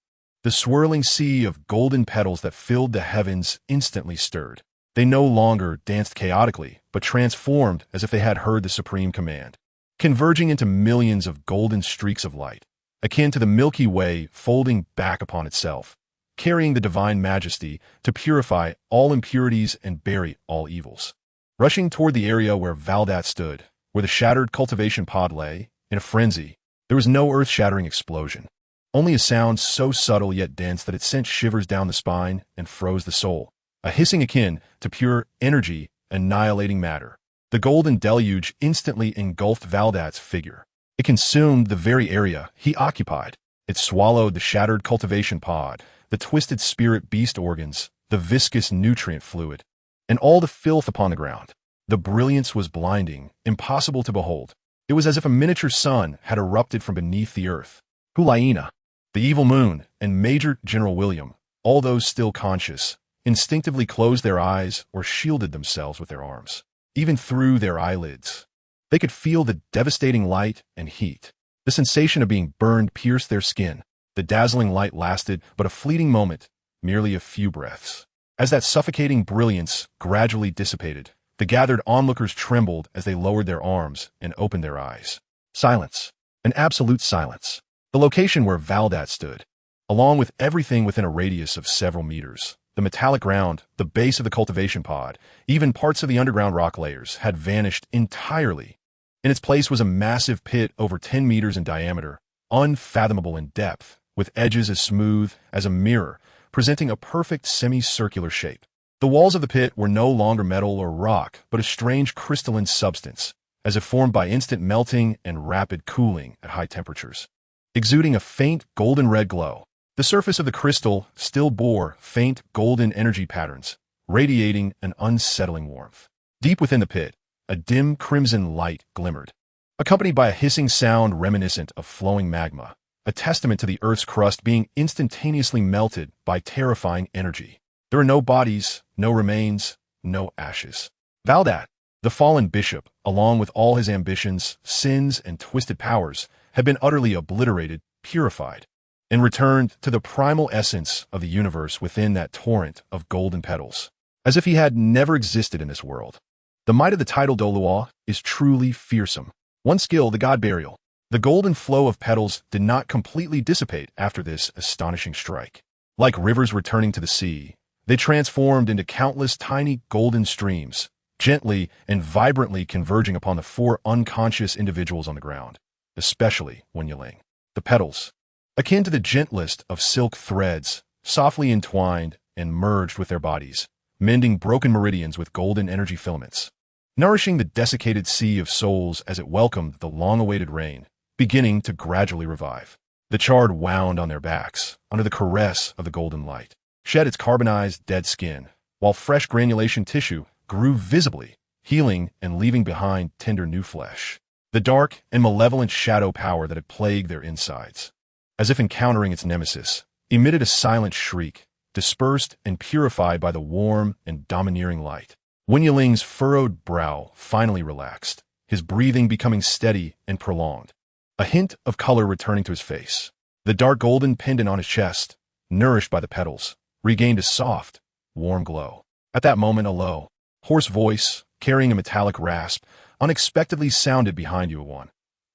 the swirling sea of golden petals that filled the heavens instantly stirred. They no longer danced chaotically, but transformed as if they had heard the supreme command, converging into millions of golden streaks of light, akin to the Milky Way folding back upon itself, carrying the divine majesty to purify all impurities and bury all evils. Rushing toward the area where Valdat stood, where the shattered cultivation pod lay, in a frenzy, there was no earth-shattering explosion. Only a sound so subtle yet dense that it sent shivers down the spine and froze the soul. A hissing akin to pure energy annihilating matter. The golden deluge instantly engulfed Valdat's figure. It consumed the very area he occupied. It swallowed the shattered cultivation pod, the twisted spirit beast organs, the viscous nutrient fluid, and all the filth upon the ground. The brilliance was blinding, impossible to behold. It was as if a miniature sun had erupted from beneath the earth. Hu Liena, the evil moon, and Major General William, all those still conscious, instinctively closed their eyes or shielded themselves with their arms. Even through their eyelids, they could feel the devastating light and heat. The sensation of being burned pierced their skin. The dazzling light lasted but a fleeting moment, merely a few breaths. As that suffocating brilliance gradually dissipated, the gathered onlookers trembled as they lowered their arms and opened their eyes. Silence. An absolute silence. The location where Valdat stood, along with everything within a radius of several meters, the metallic ground, the base of the cultivation pod, even parts of the underground rock layers had vanished entirely. In its place was a massive pit over 10 meters in diameter, unfathomable in depth, with edges as smooth as a mirror, presenting a perfect semicircular shape. The walls of the pit were no longer metal or rock, but a strange crystalline substance, as if formed by instant melting and rapid cooling at high temperatures, exuding a faint golden-red glow. The surface of the crystal still bore faint golden energy patterns, radiating an unsettling warmth. Deep within the pit, a dim crimson light glimmered, accompanied by a hissing sound reminiscent of flowing magma, a testament to the Earth's crust being instantaneously melted by terrifying energy. There were no bodies, no remains, no ashes. Valdat, the fallen bishop, along with all his ambitions, sins, and twisted powers, had been utterly obliterated, purified, and returned to the primal essence of the universe within that torrent of golden petals, as if he had never existed in this world. The might of the tidal Douluo is truly fearsome. One skill, the god burial. The golden flow of petals did not completely dissipate after this astonishing strike. Like rivers returning to the sea, they transformed into countless tiny golden streams, gently and vibrantly converging upon the four unconscious individuals on the ground, especially Wen Yiling. The petals, akin to the gentlest of silk threads, softly entwined and merged with their bodies, mending broken meridians with golden energy filaments, nourishing the desiccated sea of souls as it welcomed the long-awaited rain, beginning to gradually revive. The chard wound on their backs, under the caress of the golden light, shed its carbonized dead skin, while fresh granulation tissue grew visibly, healing and leaving behind tender new flesh. The dark and malevolent shadow power that had plagued their insides, as if encountering its nemesis, emitted a silent shriek, dispersed and purified by the warm and domineering light. Wen Yiling's furrowed brow finally relaxed, his breathing becoming steady and prolonged, a hint of color returning to his face. The dark golden pendant on his chest, nourished by the petals, regained a soft, warm glow. At that moment, a low, hoarse voice, carrying a metallic rasp, unexpectedly sounded behind Yueguan.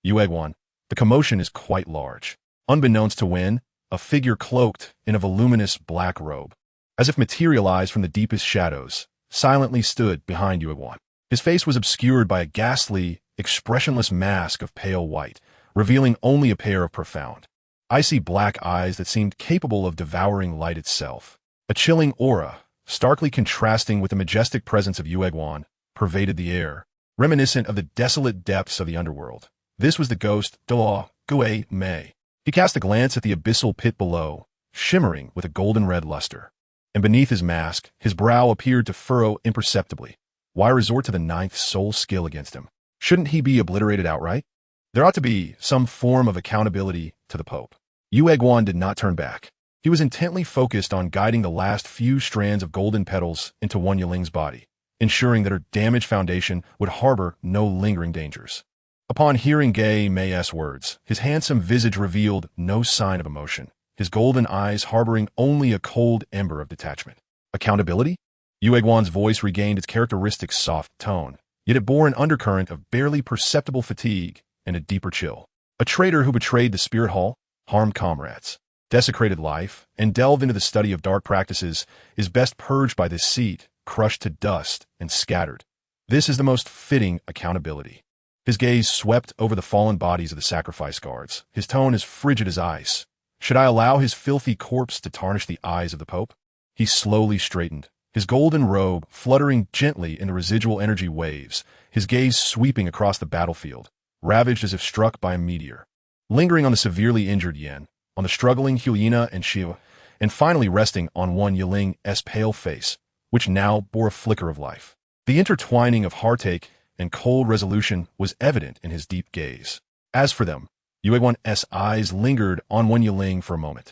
Yueguan, the commotion is quite large. Unbeknownst to Wen, a figure cloaked in a voluminous black robe, as if materialized from the deepest shadows, silently stood behind Yueguan. His face was obscured by a ghastly, expressionless mask of pale white, revealing only a pair of profound, icy black eyes that seemed capable of devouring light itself. A chilling aura, starkly contrasting with the majestic presence of Yueguan, pervaded the air, reminiscent of the desolate depths of the underworld. This was the ghost Douluo Continent. He cast a glance at the abyssal pit below, shimmering with a golden-red luster. And beneath his mask, his brow appeared to furrow imperceptibly. Why resort to the ninth soul skill against him? Shouldn't he be obliterated outright? There ought to be some form of accountability to the Pope. Yueguan did not turn back. He was intently focused on guiding the last few strands of golden petals into Wan Yiling's body, ensuring that her damaged foundation would harbor no lingering dangers. Upon hearing Gay May's words, his handsome visage revealed no sign of emotion, his golden eyes harboring only a cold ember of detachment. Accountability? Yueguan's voice regained its characteristic soft tone, yet it bore an undercurrent of barely perceptible fatigue and a deeper chill. A traitor who betrayed the spirit hall, harmed comrades, desecrated life, and delved into the study of dark practices is best purged by this seat, crushed to dust and scattered. This is the most fitting accountability. His gaze swept over the fallen bodies of the sacrifice guards, his tone as frigid as ice. Should I allow his filthy corpse to tarnish the eyes of the Pope? He slowly straightened, his golden robe fluttering gently in the residual energy waves, his gaze sweeping across the battlefield, ravaged as if struck by a meteor, lingering on the severely injured Yen, on the struggling Hu Liena and Qian, and finally resting on Wan Yiling's pale face, which now bore a flicker of life. The intertwining of heartache and cold resolution was evident in his deep gaze. As for them, Yueguan's eyes lingered on Wan Yiling for a moment,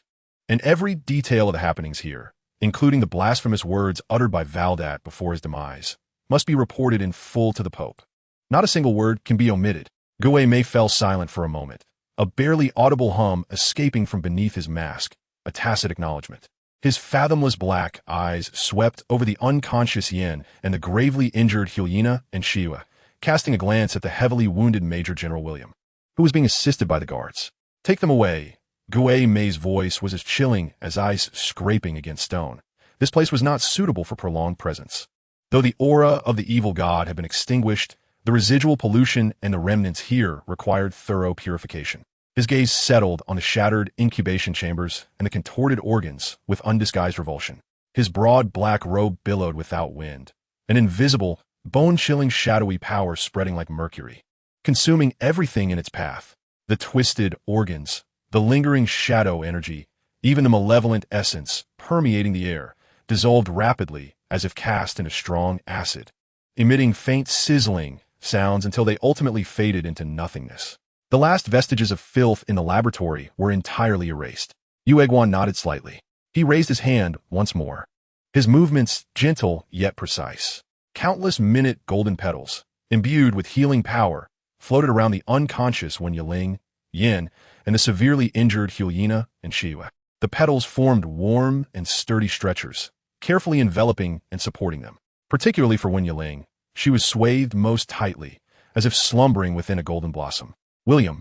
and every detail of the happenings here, including the blasphemous words uttered by Valdat before his demise, must be reported in full to the Pope. Not a single word can be omitted. Gu Mei fell silent for a moment, a barely audible hum escaping from beneath his mask, a tacit acknowledgement. His fathomless black eyes swept over the unconscious Yen and the gravely injured Hu Liena and Qian, casting a glance at the heavily wounded Major General William, who was being assisted by the guards. Take them away. Gu Mei's voice was as chilling as ice scraping against stone. This place was not suitable for prolonged presence. Though the aura of the evil god had been extinguished, the residual pollution and the remnants here required thorough purification. His gaze settled on the shattered incubation chambers and the contorted organs with undisguised revulsion. His broad black robe billowed without wind, an invisible, bone-chilling shadowy power spreading like mercury, consuming everything in its path. The twisted organs, the lingering shadow energy, even the malevolent essence permeating the air, dissolved rapidly as if cast in a strong acid, emitting faint sizzling sounds until they ultimately faded into nothingness. The last vestiges of filth in the laboratory were entirely erased. Yueguan nodded slightly. He raised his hand once more, his movements gentle yet precise. Countless minute golden petals, imbued with healing power, floated around the unconscious Wan Yiling, Yin, and the severely injured Hu Liena and Qian. The petals formed warm and sturdy stretchers, carefully enveloping and supporting them. Particularly for Wan Yiling, she was swathed most tightly, as if slumbering within a golden blossom. William.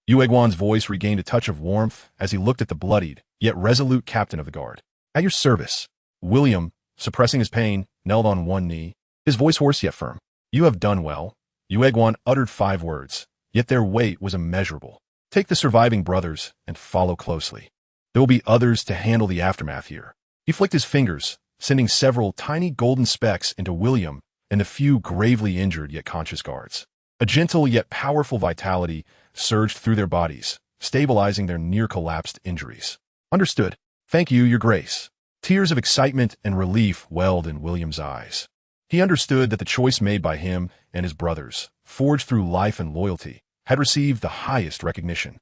Yueguan's voice regained a touch of warmth as he looked at the bloodied, yet resolute captain of the guard. At your service. William, suppressing his pain, knelt on one knee, his voice hoarse yet firm. You have done well. Yueguan uttered 5 words, yet their weight was immeasurable. Take the surviving brothers and follow closely. There will be others to handle the aftermath here. He flicked his fingers, sending several tiny golden specks into William and the few gravely injured yet conscious guards. A gentle yet powerful vitality surged through their bodies, stabilizing their near-collapsed injuries. Understood. Thank you, Your Grace. Tears of excitement and relief welled in William's eyes. He understood that the choice made by him and his brothers, forged through life and loyalty, had received the highest recognition.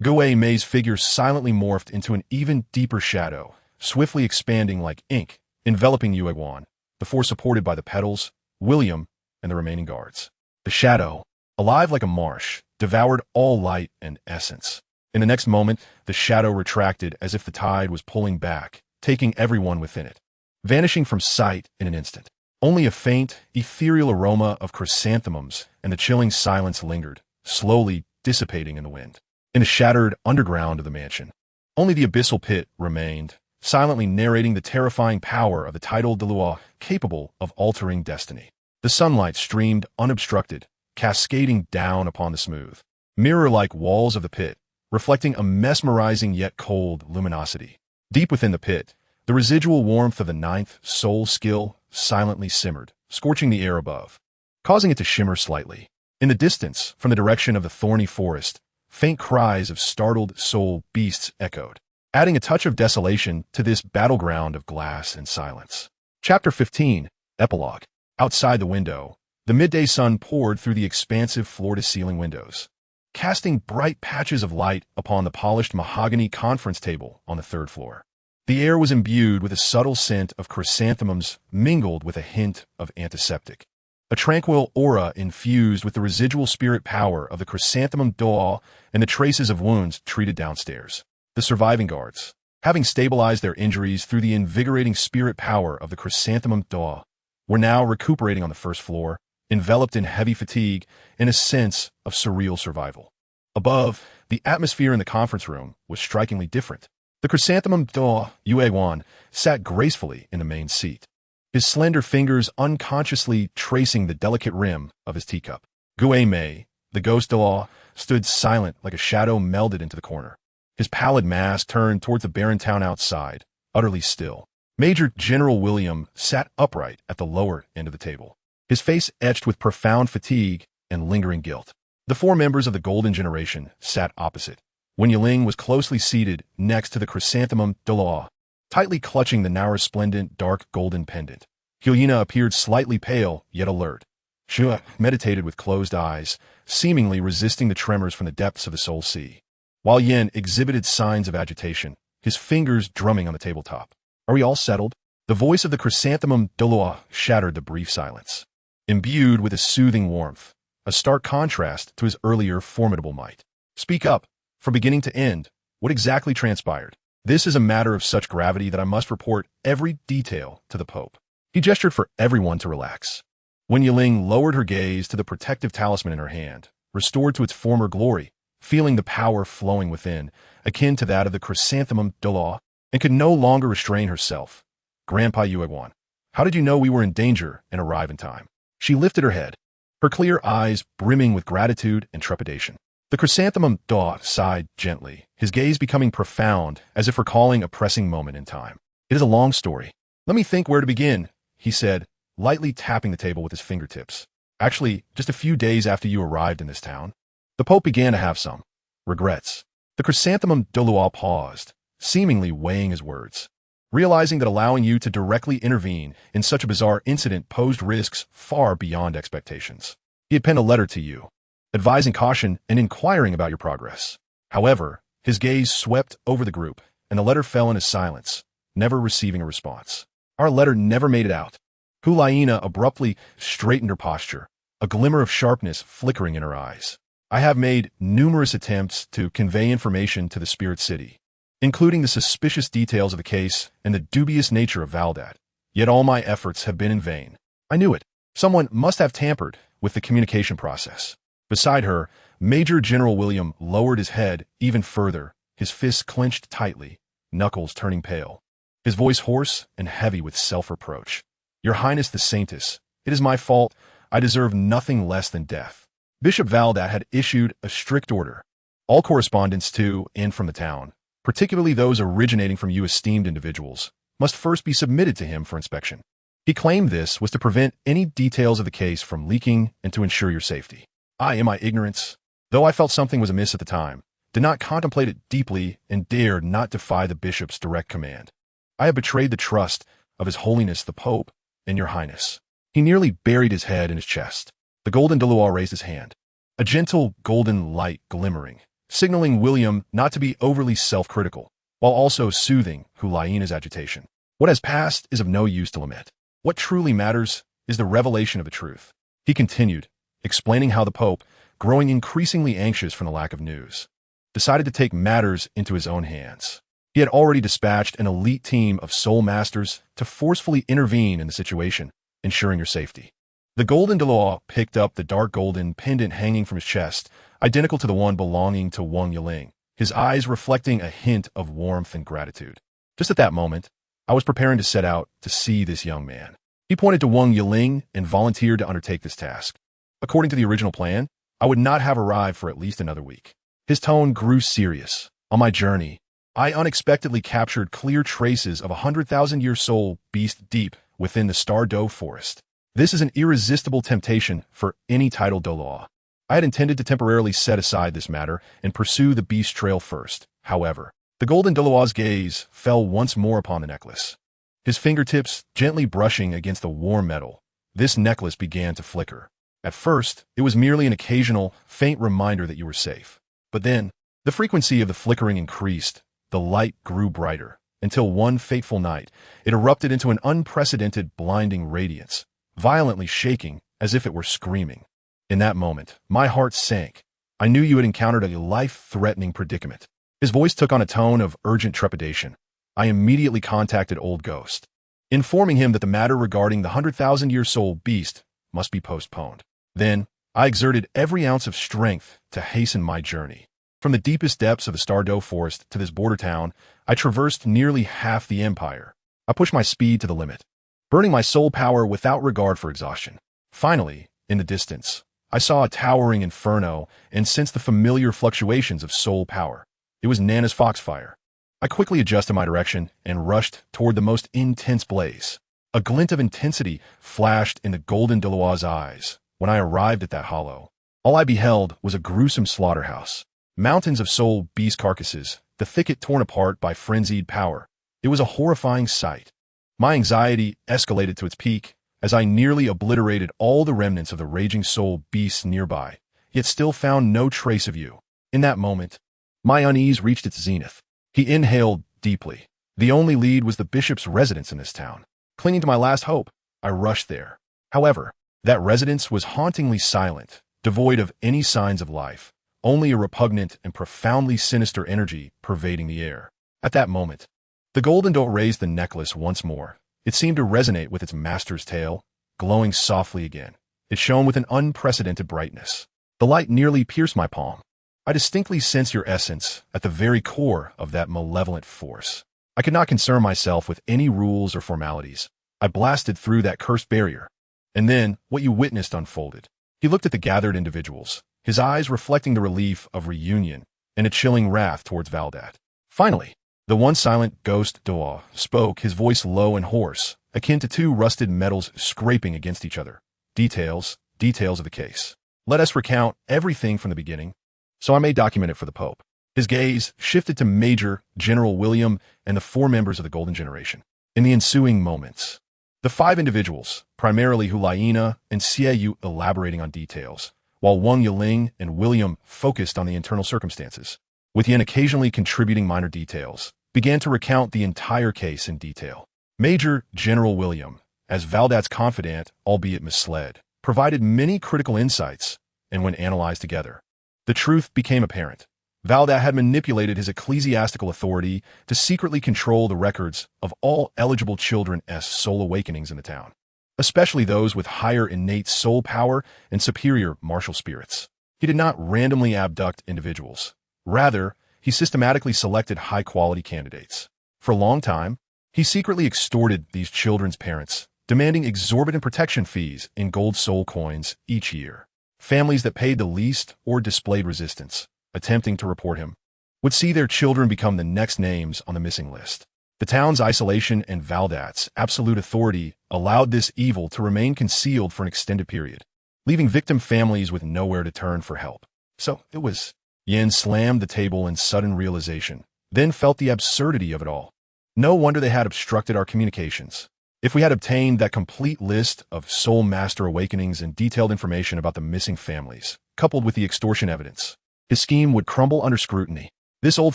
Gu Mei's figure silently morphed into an even deeper shadow, swiftly expanding like ink, enveloping Yueguan, before supported by the petals, William, and the remaining guards. The shadow, alive like a marsh, devoured all light and essence. In the next moment, the shadow retracted as if the tide was pulling back, taking everyone within it, vanishing from sight in an instant. Only a faint, ethereal aroma of chrysanthemums and the chilling silence lingered, slowly dissipating in the wind. In the shattered underground of the mansion, only the abyssal pit remained, silently narrating the terrifying power of the tidal Douluo, capable of altering destiny. The sunlight streamed unobstructed, cascading down upon the smooth, mirror-like walls of the pit, reflecting a mesmerizing yet cold luminosity. Deep within the pit, The residual warmth of the ninth soul skill silently simmered, scorching the air above, causing it to shimmer slightly. In the distance, from the direction of the thorny forest, faint cries of startled soul beasts echoed, adding a touch of desolation to this battleground of glass and silence. Chapter 15, Epilogue. Outside the window, the midday sun poured through the expansive floor-to-ceiling windows, casting bright patches of light upon the polished mahogany conference table on the third floor. The air was imbued with a subtle scent of chrysanthemums mingled with a hint of antiseptic. A tranquil aura infused with the residual spirit power of the chrysanthemum Douluo and the traces of wounds treated downstairs. The surviving guards, having stabilized their injuries through the invigorating spirit power of the chrysanthemum Douluo, were now recuperating on the first floor, enveloped in heavy fatigue and a sense of surreal survival. Above, the atmosphere in the conference room was strikingly different. The chrysanthemum Douluo, Yue sat gracefully in the main seat, his slender fingers unconsciously tracing the delicate rim of his teacup. Gu Mei, the ghost Douluo, stood silent like a shadow melded into the corner, his pallid mask turned towards the barren town outside, utterly still. Major General William sat upright at the lower end of the table, his face etched with profound fatigue and lingering guilt. The four members of the Golden Generation sat opposite. Wen Yiling was closely seated next to the chrysanthemum Douluo, tightly clutching the now resplendent dark golden pendant. Hu Liena appeared slightly pale, yet alert. Shrek meditated with closed eyes, seemingly resisting the tremors from the depths of the soul sea, while Yin exhibited signs of agitation, his fingers drumming on the tabletop. Are we all settled? The voice of the chrysanthemum Douluo shattered the brief silence, imbued with a soothing warmth, a stark contrast to his earlier formidable might. Speak up. From beginning to end, what exactly transpired? This is a matter of such gravity that I must report every detail to the Pope. He gestured for everyone to relax. Wen Yiling lowered her gaze to the protective talisman in her hand, restored to its former glory, feeling the power flowing within, akin to that of the chrysanthemum Douluo, and could no longer restrain herself. Grandpa Yue, how did you know we were in danger and arrive in time? She lifted her head, her clear eyes brimming with gratitude and trepidation. The chrysanthemum Douluo sighed gently, his gaze becoming profound as if recalling a pressing moment in time. It is a long story. Let me think where to begin, he said, lightly tapping the table with his fingertips. Actually, just a few days after you arrived in this town, the Pope began to have some regrets. The chrysanthemum Douluo paused, seemingly weighing his words, realizing that allowing you to directly intervene in such a bizarre incident posed risks far beyond expectations. He had penned a letter to you, advising caution and inquiring about your progress. However, his gaze swept over the group, and the letter fell into silence, never receiving a response. Our letter never made it out. Hu Liena abruptly straightened her posture, a glimmer of sharpness flickering in her eyes. I have made numerous attempts to convey information to the Spirit City, including the suspicious details of the case and the dubious nature of Valdat. Yet all my efforts have been in vain. I knew it. Someone must have tampered with the communication process. Beside her, Major General William lowered his head even further, his fists clenched tightly, knuckles turning pale, his voice hoarse and heavy with self-reproach. Your Highness the Saintess, it is my fault. I deserve nothing less than death. Bishop Valdat had issued a strict order. All correspondence to and from the town, particularly those originating from you esteemed individuals, must first be submitted to him for inspection. He claimed this was to prevent any details of the case from leaking and to ensure your safety. I, in my ignorance, though I felt something was amiss at the time, did not contemplate it deeply and dared not defy the bishop's direct command. I have betrayed the trust of His Holiness the Pope and your Highness. He nearly buried his head in his chest. The golden Douluo raised his hand, a gentle golden light glimmering, signaling William not to be overly self-critical, while also soothing Hu Liena's agitation. What has passed is of no use to lament. What truly matters is the revelation of the truth. He continued, explaining how the Pope, growing increasingly anxious from the lack of news, decided to take matters into his own hands. He had already dispatched an elite team of soul masters to forcefully intervene in the situation, ensuring your safety. The golden Douluo picked up the dark golden pendant hanging from his chest, identical to the one belonging to Wen Yiling, his eyes reflecting a hint of warmth and gratitude. Just at that moment, I was preparing to set out to see this young man. He pointed to Wen Yiling and volunteered to undertake this task. According to the original plan, I would not have arrived for at least another week. His tone grew serious. On my journey, I unexpectedly captured clear traces of a 100,000-year soul beast deep within the Douluo forest. This is an irresistible temptation for any titled Douluo. I had intended to temporarily set aside this matter and pursue the beast trail first. However, the golden Douluo's gaze fell once more upon the necklace. His fingertips gently brushing against the warm metal, this necklace began to flicker. At first, it was merely an occasional, faint reminder that you were safe. But then, the frequency of the flickering increased, the light grew brighter, until one fateful night, it erupted into an unprecedented blinding radiance, violently shaking as if it were screaming. In that moment, my heart sank. I knew you had encountered a life-threatening predicament. His voice took on a tone of urgent trepidation. I immediately contacted Old Ghost, informing him that the matter regarding the 100,000-year soul beast must be postponed. Then, I exerted every ounce of strength to hasten my journey. From the deepest depths of the Douluo forest to this border town, I traversed nearly half the empire. I pushed my speed to the limit, burning my soul power without regard for exhaustion. Finally, in the distance, I saw a towering inferno and sensed the familiar fluctuations of soul power. It was Nana's foxfire. I quickly adjusted my direction and rushed toward the most intense blaze. A glint of intensity flashed in the golden Douluo's eyes. When I arrived at that hollow, all I beheld was a gruesome slaughterhouse. Mountains of soul beast carcasses, the thicket torn apart by frenzied power. It was a horrifying sight. My anxiety escalated to its peak as I nearly obliterated all the remnants of the raging soul beasts nearby, yet still found no trace of you. In that moment, my unease reached its zenith. He inhaled deeply. The only lead was the bishop's residence in this town. Clinging to my last hope, I rushed there. However, that residence was hauntingly silent, devoid of any signs of life, only a repugnant and profoundly sinister energy pervading the air. At that moment, the golden doe raised the necklace once more. It seemed to resonate with its master's tale, glowing softly again. It shone with an unprecedented brightness. The light nearly pierced my palm. I distinctly sense your essence at the very core of that malevolent force. I could not concern myself with any rules or formalities. I blasted through that cursed barrier. And then, what you witnessed unfolded. He looked at the gathered individuals, his eyes reflecting the relief of reunion and a chilling wrath towards Valdat. Finally, the one silent ghost Douluo spoke, his voice low and hoarse, akin to two rusted metals scraping against each other. Details of the case. Let us recount everything from the beginning, so I may document it for the Pope. His gaze shifted to Major General William and the 4 members of the Golden Generation. In the ensuing moments, the 5 individuals, primarily Hu Liena and Xiaoyu, elaborating on details, while Wang Yiling and William focused on the internal circumstances, with Yin occasionally contributing minor details, began to recount the entire case in detail. Major General William, as Valdat's confidant, albeit misled, provided many critical insights, and when analyzed together, the truth became apparent. Valdat had manipulated his ecclesiastical authority to secretly control the records of all eligible children's soul awakenings in the town, especially those with higher innate soul power and superior martial spirits. He did not randomly abduct individuals. Rather, he systematically selected high-quality candidates. For a long time, he secretly extorted these children's parents, demanding exorbitant protection fees in gold soul coins each year. Families that paid the least or displayed resistance, attempting to report him, would see their children become the next names on the missing list. The town's isolation and Valdat's absolute authority allowed this evil to remain concealed for an extended period, leaving victim families with nowhere to turn for help. So it was. Yin slammed the table in sudden realization, then felt the absurdity of it all. No wonder they had obstructed our communications. If we had obtained that complete list of soul master awakenings and detailed information about the missing families, coupled with the extortion evidence, his scheme would crumble under scrutiny. This old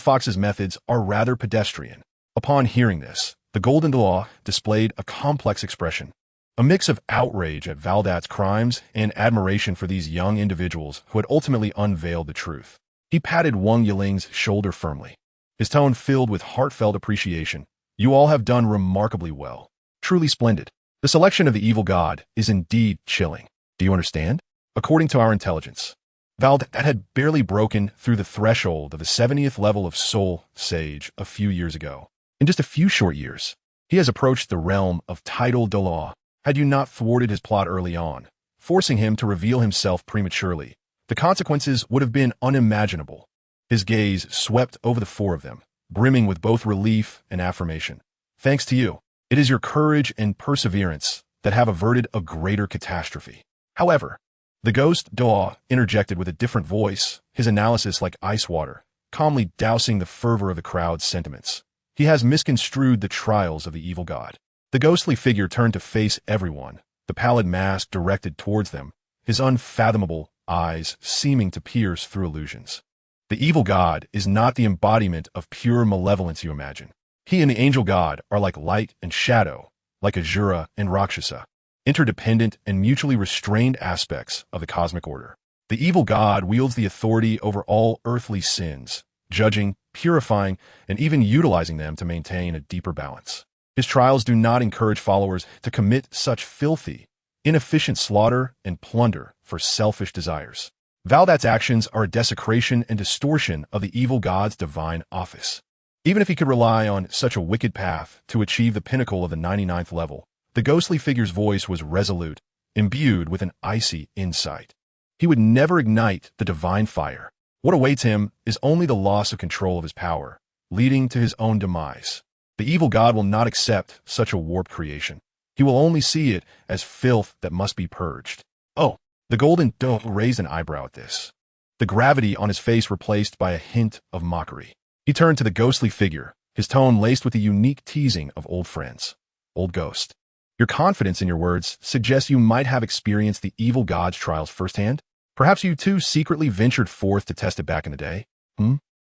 fox's methods are rather pedestrian. Upon hearing this, the Golden Douluo displayed a complex expression, a mix of outrage at Valdat's crimes and admiration for these young individuals who had ultimately unveiled the truth. He patted Wang Yiling's shoulder firmly, his tone filled with heartfelt appreciation. You all have done remarkably well. Truly splendid. The selection of the evil god is indeed chilling. Do you understand? According to our intelligence, Valdat had barely broken through the threshold of the 70th level of Soul Sage a few years ago. In just a few short years, he has approached the realm of tidal Douluo. Had you not thwarted his plot early on, forcing him to reveal himself prematurely, the consequences would have been unimaginable. His gaze swept over the 4 of them, brimming with both relief and affirmation. Thanks to you. It is your courage and perseverance that have averted a greater catastrophe. However, the ghost Douluo interjected with a different voice, his analysis like ice water, calmly dousing the fervor of the crowd's sentiments. He has misconstrued the trials of the evil god. The ghostly figure turned to face everyone, the pallid mask directed towards them, his unfathomable eyes seeming to pierce through illusions. The evil god is not the embodiment of pure malevolence you imagine. He and the angel god are like light and shadow, like Asura and Rakshasa, interdependent and mutually restrained aspects of the cosmic order. The evil god wields the authority over all earthly sins, judging, purifying, and even utilizing them to maintain a deeper balance. His trials do not encourage followers to commit such filthy, inefficient slaughter and plunder for selfish desires. Valdat's actions are a desecration and distortion of the evil god's divine office. Even if he could rely on such a wicked path to achieve the pinnacle of the 99th level, the ghostly figure's voice was resolute, imbued with an icy insight. He would never ignite the divine fire. What awaits him is only the loss of control of his power, leading to his own demise. The evil god will not accept such a warped creation. He will only see it as filth that must be purged. Oh, the golden Douluo raised an eyebrow at this, the gravity on his face replaced by a hint of mockery. He turned to the ghostly figure, his tone laced with the unique teasing of old friends. Old ghost, your confidence in your words suggests you might have experienced the evil god's trials firsthand. Perhaps you too secretly ventured forth to test it back in the day?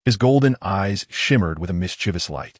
His golden eyes shimmered with a mischievous light.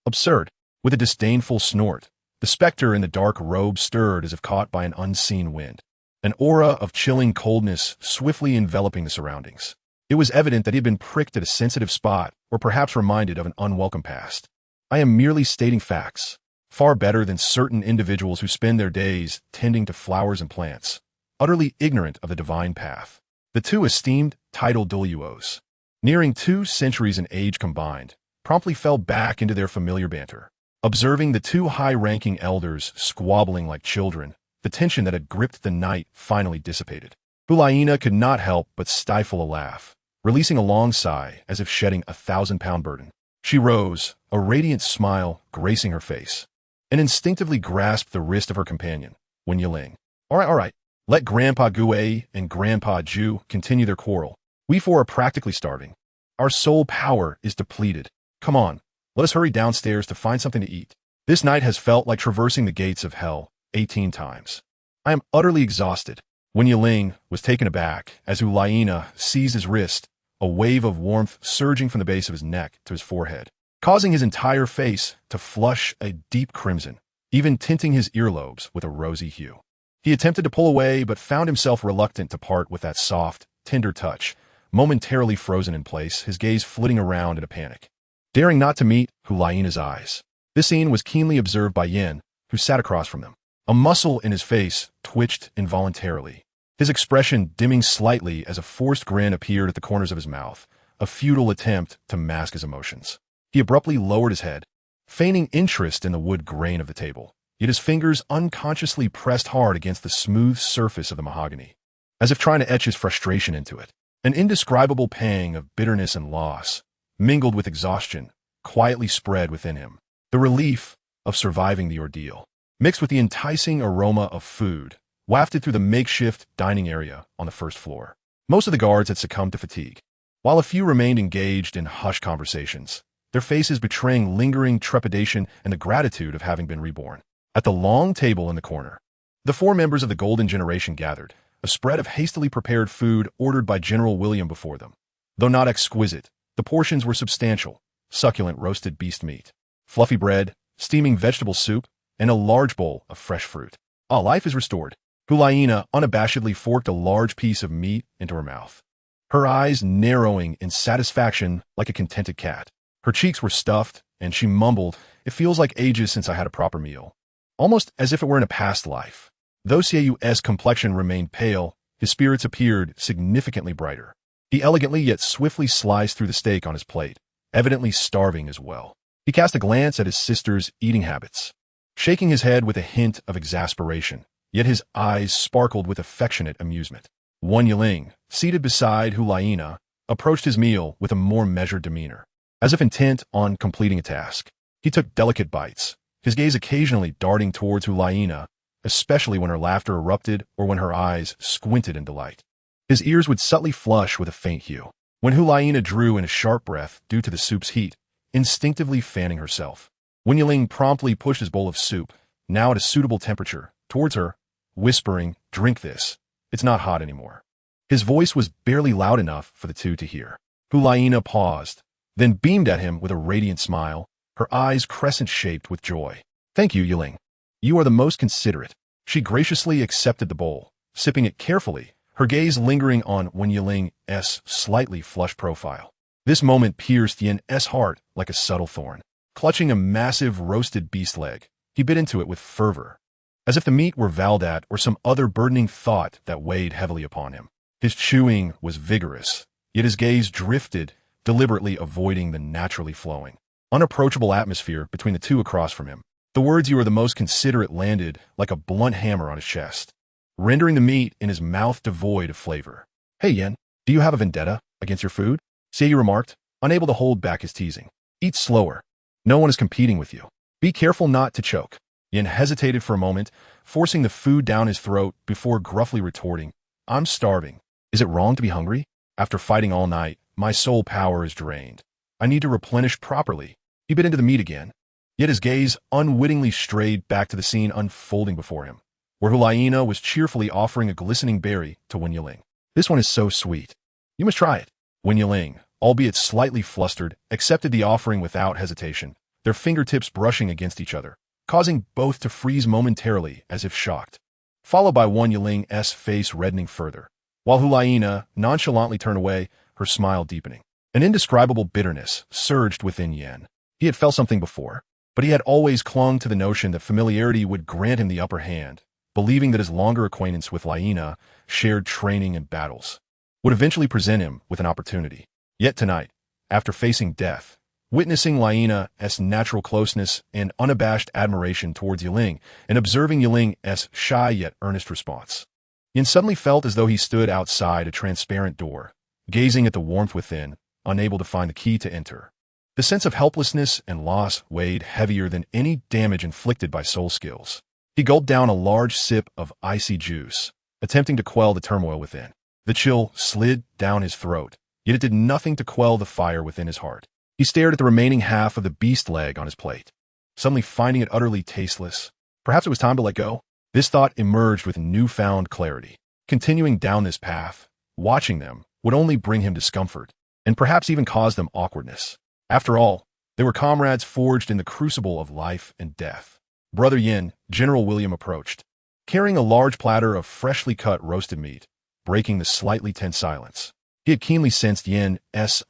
Absurd. With a disdainful snort, the specter in the dark robe stirred as if caught by an unseen wind, an aura of chilling coldness swiftly enveloping the surroundings. It was evident that he had been pricked at a sensitive spot or perhaps reminded of an unwelcome past. I am merely stating facts, far better than certain individuals who spend their days tending to flowers and plants, utterly ignorant of the divine path. The two esteemed titled Douluos, nearing 2 centuries in age combined, promptly fell back into their familiar banter. Observing the 2 high-ranking elders squabbling like children, the tension that had gripped the night finally dissipated. Hu Liena could not help but stifle a laugh, releasing a long sigh as if shedding a 1,000-pound burden. She rose, a radiant smile gracing her face, and instinctively grasped the wrist of her companion, Wen Yiling. All right. Let Grandpa Gue and Grandpa Ju continue their quarrel. We 4 are practically starving. Our soul power is depleted. Come on, let us hurry downstairs to find something to eat. This night has felt like traversing the gates of hell 18 times. I am utterly exhausted. Wen Yiling was taken aback as Hu Liena seized his wrist, a wave of warmth surging from the base of his neck to his forehead, causing his entire face to flush a deep crimson, even tinting his earlobes with a rosy hue. He attempted to pull away but found himself reluctant to part with that soft, tender touch, momentarily frozen in place, his gaze flitting around in a panic, daring not to meet Hu Liena's eyes. This scene was keenly observed by Yin, who sat across from them. A muscle in his face twitched involuntarily, his expression dimming slightly as a forced grin appeared at the corners of his mouth, a futile attempt to mask his emotions. He abruptly lowered his head, feigning interest in the wood grain of the table, yet his fingers unconsciously pressed hard against the smooth surface of the mahogany, as if trying to etch his frustration into it. An indescribable pang of bitterness and loss, mingled with exhaustion, quietly spread within him. The relief of surviving the ordeal, mixed with the enticing aroma of food, wafted through the makeshift dining area on the first floor. Most of the guards had succumbed to fatigue, while a few remained engaged in hushed conversations, their faces betraying lingering trepidation and the gratitude of having been reborn. At the long table in the corner, the 4 members of the Golden Generation gathered, a spread of hastily prepared food ordered by General William before them. Though not exquisite, the portions were substantial: succulent roasted beast meat, fluffy bread, steaming vegetable soup, and a large bowl of fresh fruit. Life is restored. Hu Liena unabashedly forked a large piece of meat into her mouth, her eyes narrowing in satisfaction like a contented cat. Her cheeks were stuffed, and she mumbled, "It feels like ages since I had a proper meal," almost as if it were in a past life. Though Xiao's complexion remained pale, his spirits appeared significantly brighter. He elegantly yet swiftly sliced through the steak on his plate, evidently starving as well. He cast a glance at his sister's eating habits, shaking his head with a hint of exasperation, yet his eyes sparkled with affectionate amusement. Wen Yiling, seated beside Hu Liena, approached his meal with a more measured demeanor. as if intent on completing a task. He took delicate bites, his gaze occasionally darting towards Hu Liena, especially when her laughter erupted or when her eyes squinted in delight. His ears would subtly flush with a faint hue. When Hu Liena drew in a sharp breath due to the soup's heat, instinctively fanning herself, Wen Yiling promptly pushed his bowl of soup, now at a suitable temperature, towards her, whispering, "Drink this. It's not hot anymore." His voice was barely loud enough for the two to hear. Hu Liena paused, then beamed at him with a radiant smile, her eyes crescent-shaped with joy. "Thank you, Yiling. You are the most considerate." She graciously accepted the bowl, sipping it carefully, her gaze lingering on Wen Yiling's slightly flushed profile. This moment pierced Yan's heart like a subtle thorn. Clutching a massive roasted beast leg, he bit into it with fervor, as if the meat were Valdat or some other burdening thought that weighed heavily upon him. His chewing was vigorous, yet his gaze drifted, deliberately avoiding the naturally flowing, unapproachable atmosphere between the two across from him. The words "you are the most considerate" landed like a blunt hammer on his chest, rendering the meat in his mouth devoid of flavor. "Hey, Yen, do you have a vendetta against your food?" Seiyu remarked, unable to hold back his teasing. "Eat slower. No one is competing with you. Be careful not to choke." Yen hesitated for a moment, forcing the food down his throat before gruffly retorting, "I'm starving. Is it wrong to be hungry? After fighting all night, my soul power is drained. I need to replenish properly." He bit into the meat again, yet his gaze unwittingly strayed back to the scene unfolding before him, where Hu Liena was cheerfully offering a glistening berry to Wen Yiling. "This one is so sweet. You must try it." Wen Yiling, albeit slightly flustered, accepted the offering without hesitation, their fingertips brushing against each other, causing both to freeze momentarily as if shocked, followed by Wen Yiling's face reddening further, while Hu Liena nonchalantly turned away, her smile deepening. An indescribable bitterness surged within Yen. He had felt something before, but he had always clung to the notion that familiarity would grant him the upper hand, believing that his longer acquaintance with Liena, shared training and battles, would eventually present him with an opportunity. Yet tonight, after facing death, witnessing Liena's natural closeness and unabashed admiration towards Yiling, and observing Yiling's shy yet earnest response, Yen suddenly felt as though he stood outside a transparent door, gazing at the warmth within, unable to find the key to enter. The sense of helplessness and loss weighed heavier than any damage inflicted by soul skills. He gulped down a large sip of icy juice, attempting to quell the turmoil within. The chill slid down his throat, yet it did nothing to quell the fire within his heart. He stared at the remaining half of the beast leg on his plate, suddenly finding it utterly tasteless. Perhaps it was time to let go. This thought emerged with newfound clarity. Continuing down this path, watching them, would only bring him discomfort, and perhaps even cause them awkwardness. After all, they were comrades forged in the crucible of life and death. Brother Yin, General William approached, carrying a large platter of freshly cut roasted meat, breaking the slightly tense silence. He had keenly sensed Yen's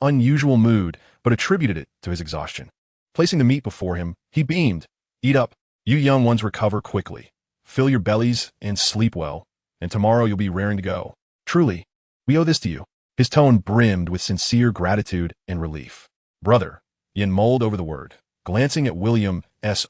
unusual mood, but attributed it to his exhaustion. Placing the meat before him, he beamed. "Eat up. You young ones recover quickly. Fill your bellies and sleep well, and tomorrow you'll be raring to go. Truly, we owe this to you." His tone brimmed with sincere gratitude and relief. "Brother," Yen mulled over the word, glancing at William's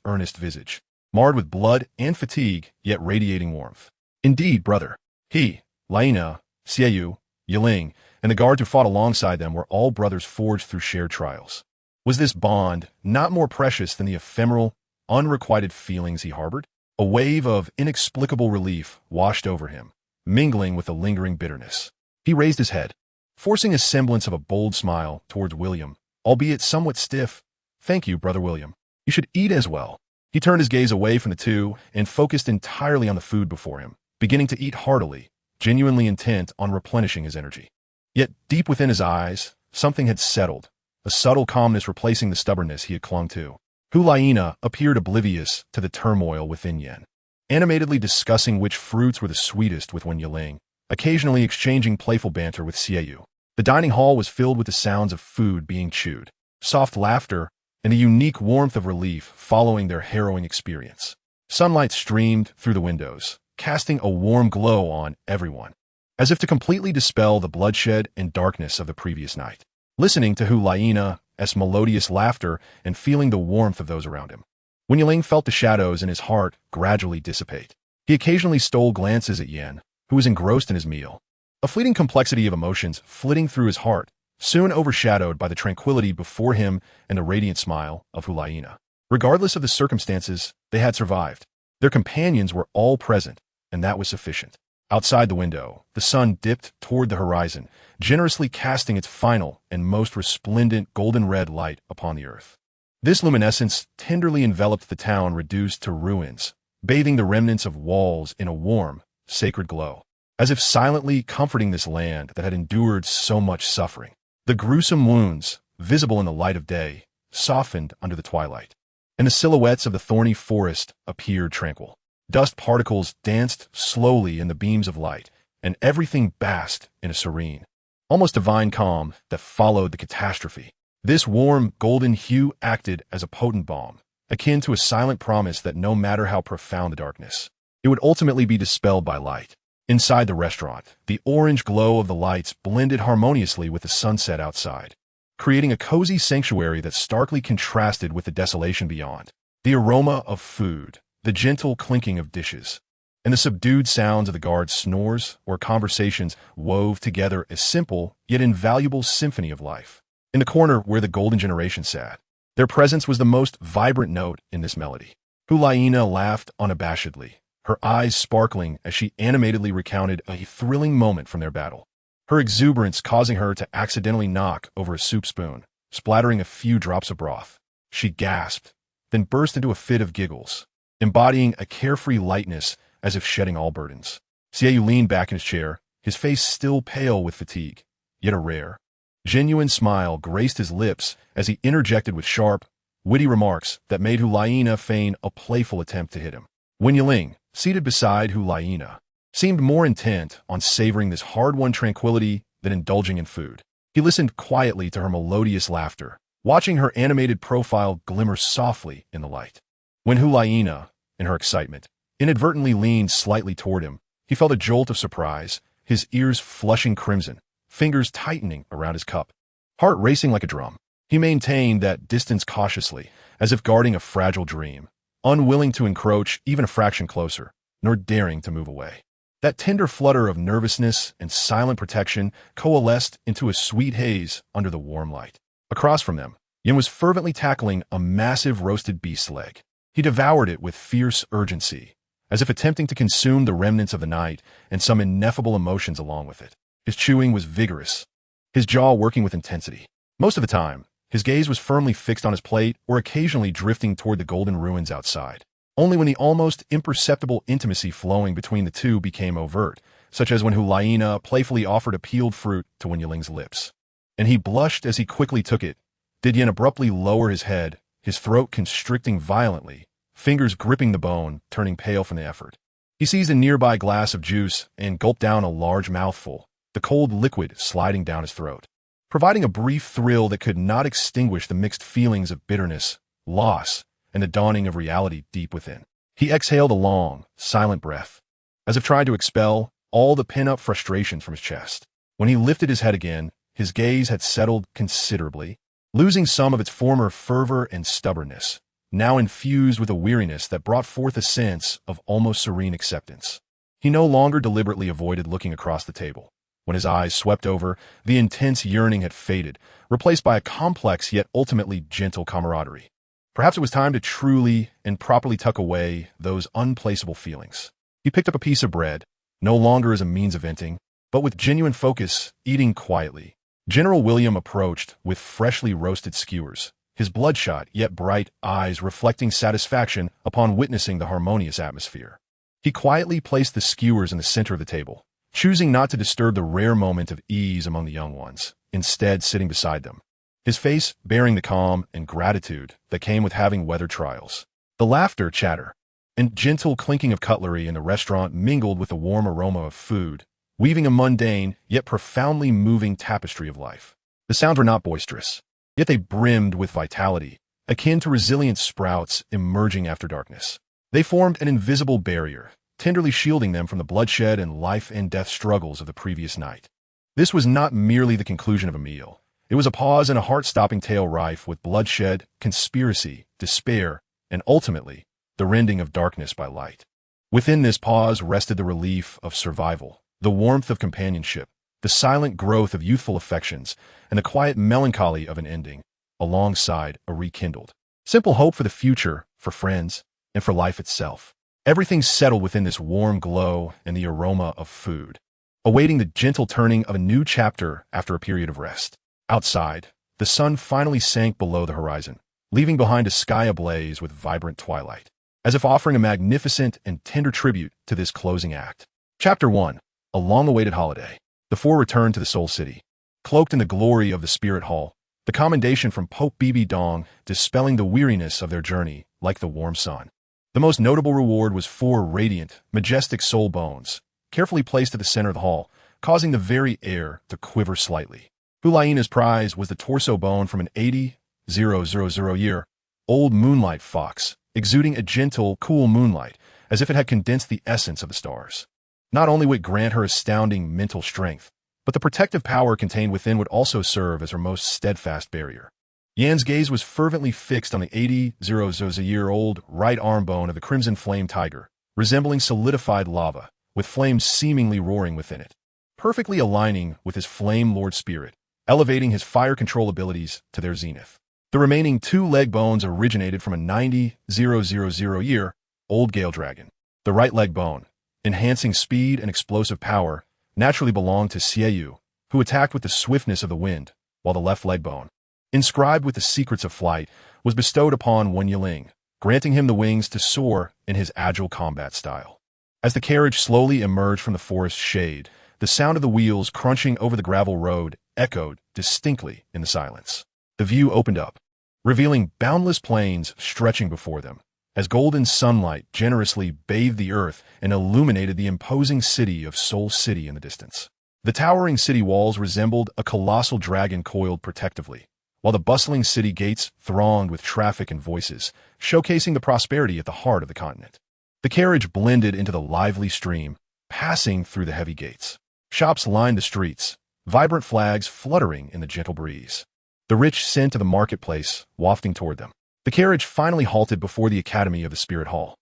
earnest visage, marred with blood and fatigue, yet radiating warmth. "Indeed, brother." He, Liena, Seiyu, Yiling, and the guards who fought alongside them were all brothers forged through shared trials. Was this bond not more precious than the ephemeral, unrequited feelings he harbored? A wave of inexplicable relief washed over him, mingling with a lingering bitterness. He raised his head, forcing a semblance of a bold smile towards William, albeit somewhat stiff. "Thank you, Brother William. You should eat as well." He turned his gaze away from the two and focused entirely on the food before him, beginning to eat heartily, genuinely intent on replenishing his energy. Yet deep within his eyes, something had settled, a subtle calmness replacing the stubbornness he had clung to. Hu Liena appeared oblivious to the turmoil within Yen, animatedly discussing which fruits were the sweetest with Wen Yiling, occasionally exchanging playful banter with Seiyu. The dining hall was filled with the sounds of food being chewed, soft laughter, and the unique warmth of relief following their harrowing experience. Sunlight streamed through the windows, casting a warm glow on everyone, as if to completely dispel the bloodshed and darkness of the previous night. Listening to Hu Liena's melodious laughter and feeling the warmth of those around him, Wen Yiling felt the shadows in his heart gradually dissipate. He occasionally stole glances at Yen, who was engrossed in his meal, a fleeting complexity of emotions flitting through his heart, soon overshadowed by the tranquility before him and the radiant smile of Hu Liena. Regardless of the circumstances, they had survived. Their companions were all present, and that was sufficient. Outside the window, the sun dipped toward the horizon, generously casting its final and most resplendent golden-red light upon the earth. This luminescence tenderly enveloped the town reduced to ruins, bathing the remnants of walls in a warm, sacred glow, as if silently comforting this land that had endured so much suffering. The gruesome wounds, visible in the light of day, softened under the twilight, and the silhouettes of the thorny forest appeared tranquil. Dust particles danced slowly in the beams of light, and everything basked in a serene, almost divine calm that followed the catastrophe. This warm, golden hue acted as a potent balm, akin to a silent promise that no matter how profound the darkness, it would ultimately be dispelled by light. Inside the restaurant, the orange glow of the lights blended harmoniously with the sunset outside, creating a cozy sanctuary that starkly contrasted with the desolation beyond. The aroma of food, the gentle clinking of dishes, and the subdued sounds of the guards' snores or conversations wove together a simple yet invaluable symphony of life. In the corner where the golden generation sat, their presence was the most vibrant note in this melody. Hu Liena laughed unabashedly, her eyes sparkling as she animatedly recounted a thrilling moment from their battle, her exuberance causing her to accidentally knock over a soup spoon, splattering a few drops of broth. She gasped, then burst into a fit of giggles, embodying a carefree lightness as if shedding all burdens. Xiaoyu leaned back in his chair, his face still pale with fatigue, yet a rare, genuine smile graced his lips as he interjected with sharp, witty remarks that made Hu Liena feign a playful attempt to hit him. Wen Yiling, seated beside Hu Liena, seemed more intent on savoring this hard-won tranquility than indulging in food. He listened quietly to her melodious laughter, watching her animated profile glimmer softly in the light. When Hu Liena, in her excitement, inadvertently leaned slightly toward him, he felt a jolt of surprise, his ears flushing crimson, fingers tightening around his cup, heart racing like a drum. He maintained that distance cautiously, as if guarding a fragile dream, unwilling to encroach even a fraction closer, nor daring to move away. That tender flutter of nervousness and silent protection coalesced into a sweet haze under the warm light. Across from them, Yin was fervently tackling a massive roasted beast leg. He devoured it with fierce urgency, as if attempting to consume the remnants of the night and some ineffable emotions along with it. His chewing was vigorous, his jaw working with intensity. Most of the time, his gaze was firmly fixed on his plate or occasionally drifting toward the golden ruins outside. Only when the almost imperceptible intimacy flowing between the two became overt, such as when Hu Liena playfully offered a peeled fruit to Wen Yiling's lips, and he blushed as he quickly took it, did Yin abruptly lower his head, his throat constricting violently, fingers gripping the bone, turning pale from the effort. He seized a nearby glass of juice and gulped down a large mouthful, the cold liquid sliding down his throat, providing a brief thrill that could not extinguish the mixed feelings of bitterness, loss, and the dawning of reality deep within. He exhaled a long, silent breath, as if trying to expel all the pent-up frustration from his chest. When he lifted his head again, his gaze had settled considerably, losing some of its former fervor and stubbornness, now infused with a weariness that brought forth a sense of almost serene acceptance. He no longer deliberately avoided looking across the table. When his eyes swept over, the intense yearning had faded, replaced by a complex yet ultimately gentle camaraderie. Perhaps it was time to truly and properly tuck away those unplaceable feelings. He picked up a piece of bread, no longer as a means of venting, but with genuine focus, eating quietly. General William approached with freshly roasted skewers, his bloodshot yet bright eyes reflecting satisfaction upon witnessing the harmonious atmosphere. He quietly placed the skewers in the center of the table, choosing not to disturb the rare moment of ease among the young ones, instead sitting beside them, his face bearing the calm and gratitude that came with having weathered trials. The laughter, chatter, and gentle clinking of cutlery in the restaurant mingled with the warm aroma of food, weaving a mundane yet profoundly moving tapestry of life. The sounds were not boisterous, yet they brimmed with vitality, akin to resilient sprouts emerging after darkness. They formed an invisible barrier, tenderly shielding them from the bloodshed and life-and-death struggles of the previous night. This was not merely the conclusion of a meal. It was a pause in a heart-stopping tale rife with bloodshed, conspiracy, despair, and ultimately, the rending of darkness by light. Within this pause rested the relief of survival, the warmth of companionship, the silent growth of youthful affections, and the quiet melancholy of an ending, alongside a rekindled, simple hope for the future, for friends, and for life itself. Everything settled within this warm glow and the aroma of food, awaiting the gentle turning of a new chapter after a period of rest. Outside, the sun finally sank below the horizon, leaving behind a sky ablaze with vibrant twilight, as if offering a magnificent and tender tribute to this closing act. Chapter 1. A long-awaited holiday. The four returned to the Soul City, cloaked in the glory of the Spirit Hall, the commendation from Pope Bibi Dong dispelling the weariness of their journey like the warm sun. The most notable reward was 4 radiant, majestic soul bones, carefully placed at the center of the hall, causing the very air to quiver slightly. Hu Liena's prize was the torso bone from an 80,000-year-old moonlight fox, exuding a gentle, cool moonlight, as if it had condensed the essence of the stars. Not only would it grant her astounding mental strength, but the protective power contained within would also serve as her most steadfast barrier. Yan's gaze was fervently fixed on the 80,000-year-old right arm bone of the crimson flame tiger, resembling solidified lava, with flames seemingly roaring within it, perfectly aligning with his flame lord spirit, elevating his fire control abilities to their zenith. The remaining 2 leg bones originated from a 90,000-year-old gale dragon. The right leg bone, enhancing speed and explosive power, naturally belonged to Xiaoyu, who attacked with the swiftness of the wind, while the left leg bone, inscribed with the secrets of flight, was bestowed upon Wen Yiling, granting him the wings to soar in his agile combat style. As the carriage slowly emerged from the forest shade, the sound of the wheels crunching over the gravel road echoed distinctly in the silence. The view opened up, revealing boundless plains stretching before them, as golden sunlight generously bathed the earth and illuminated the imposing city of Soul City in the distance. The towering city walls resembled a colossal dragon coiled protectively, while the bustling city gates thronged with traffic and voices, showcasing the prosperity at the heart of the continent. The carriage blended into the lively stream, passing through the heavy gates. Shops lined the streets, vibrant flags fluttering in the gentle breeze, the rich scent of the marketplace wafting toward them. The carriage finally halted before the Academy of the Spirit Hall.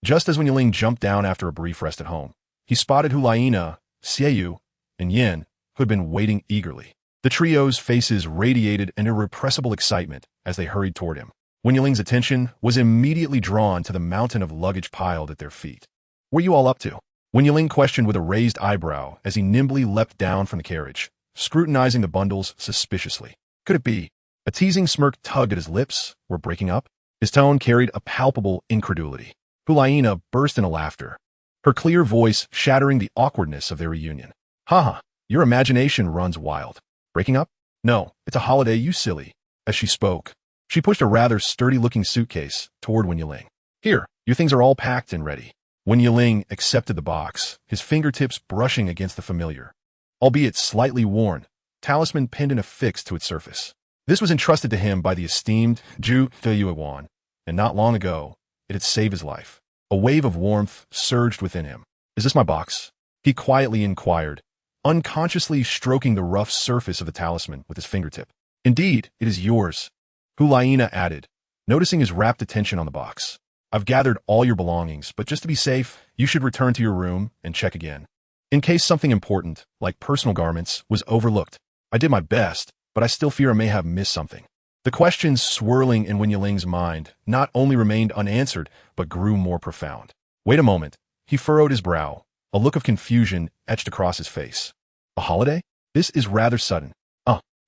Just as Wen Yiling jumped down after a brief rest at home, he spotted Hu Liena, Xiaoyu, and Yin, who had been waiting eagerly. The trio's faces radiated an irrepressible excitement as they hurried toward him. Wen Yiling's attention was immediately drawn to the mountain of luggage piled at their feet. "What are you all up to?" Wen Yiling questioned with a raised eyebrow as he nimbly leapt down from the carriage, scrutinizing the bundles suspiciously. Could it be? A teasing smirk tugged at his lips. "We're breaking up?" His tone carried a palpable incredulity. Hu Liena burst into laughter, her clear voice shattering the awkwardness of their reunion. "Haha, your imagination runs wild. Breaking up? No, it's a holiday, you silly." As she spoke, she pushed a rather sturdy-looking suitcase toward Wen Yiling. "Here, your things are all packed and ready." Wen Yiling accepted the box, his fingertips brushing against the familiar, albeit slightly worn, talisman pendant affixed to its surface. This was entrusted to him by the esteemed Zhu Deyuan, and not long ago, it had saved his life. A wave of warmth surged within him. "Is this my box?" he quietly inquired, unconsciously stroking the rough surface of the talisman with his fingertip. "Indeed, it is yours," Hu Liena added, noticing his rapt attention on the box. "I've gathered all your belongings, but just to be safe, you should return to your room and check again, in case something important, like personal garments, was overlooked. I did my best, but I still fear I may have missed something." The questions swirling in Wen Yiling's mind not only remained unanswered, but grew more profound. "Wait a moment." He furrowed his brow, a look of confusion etched across his face. "A holiday? This is rather sudden."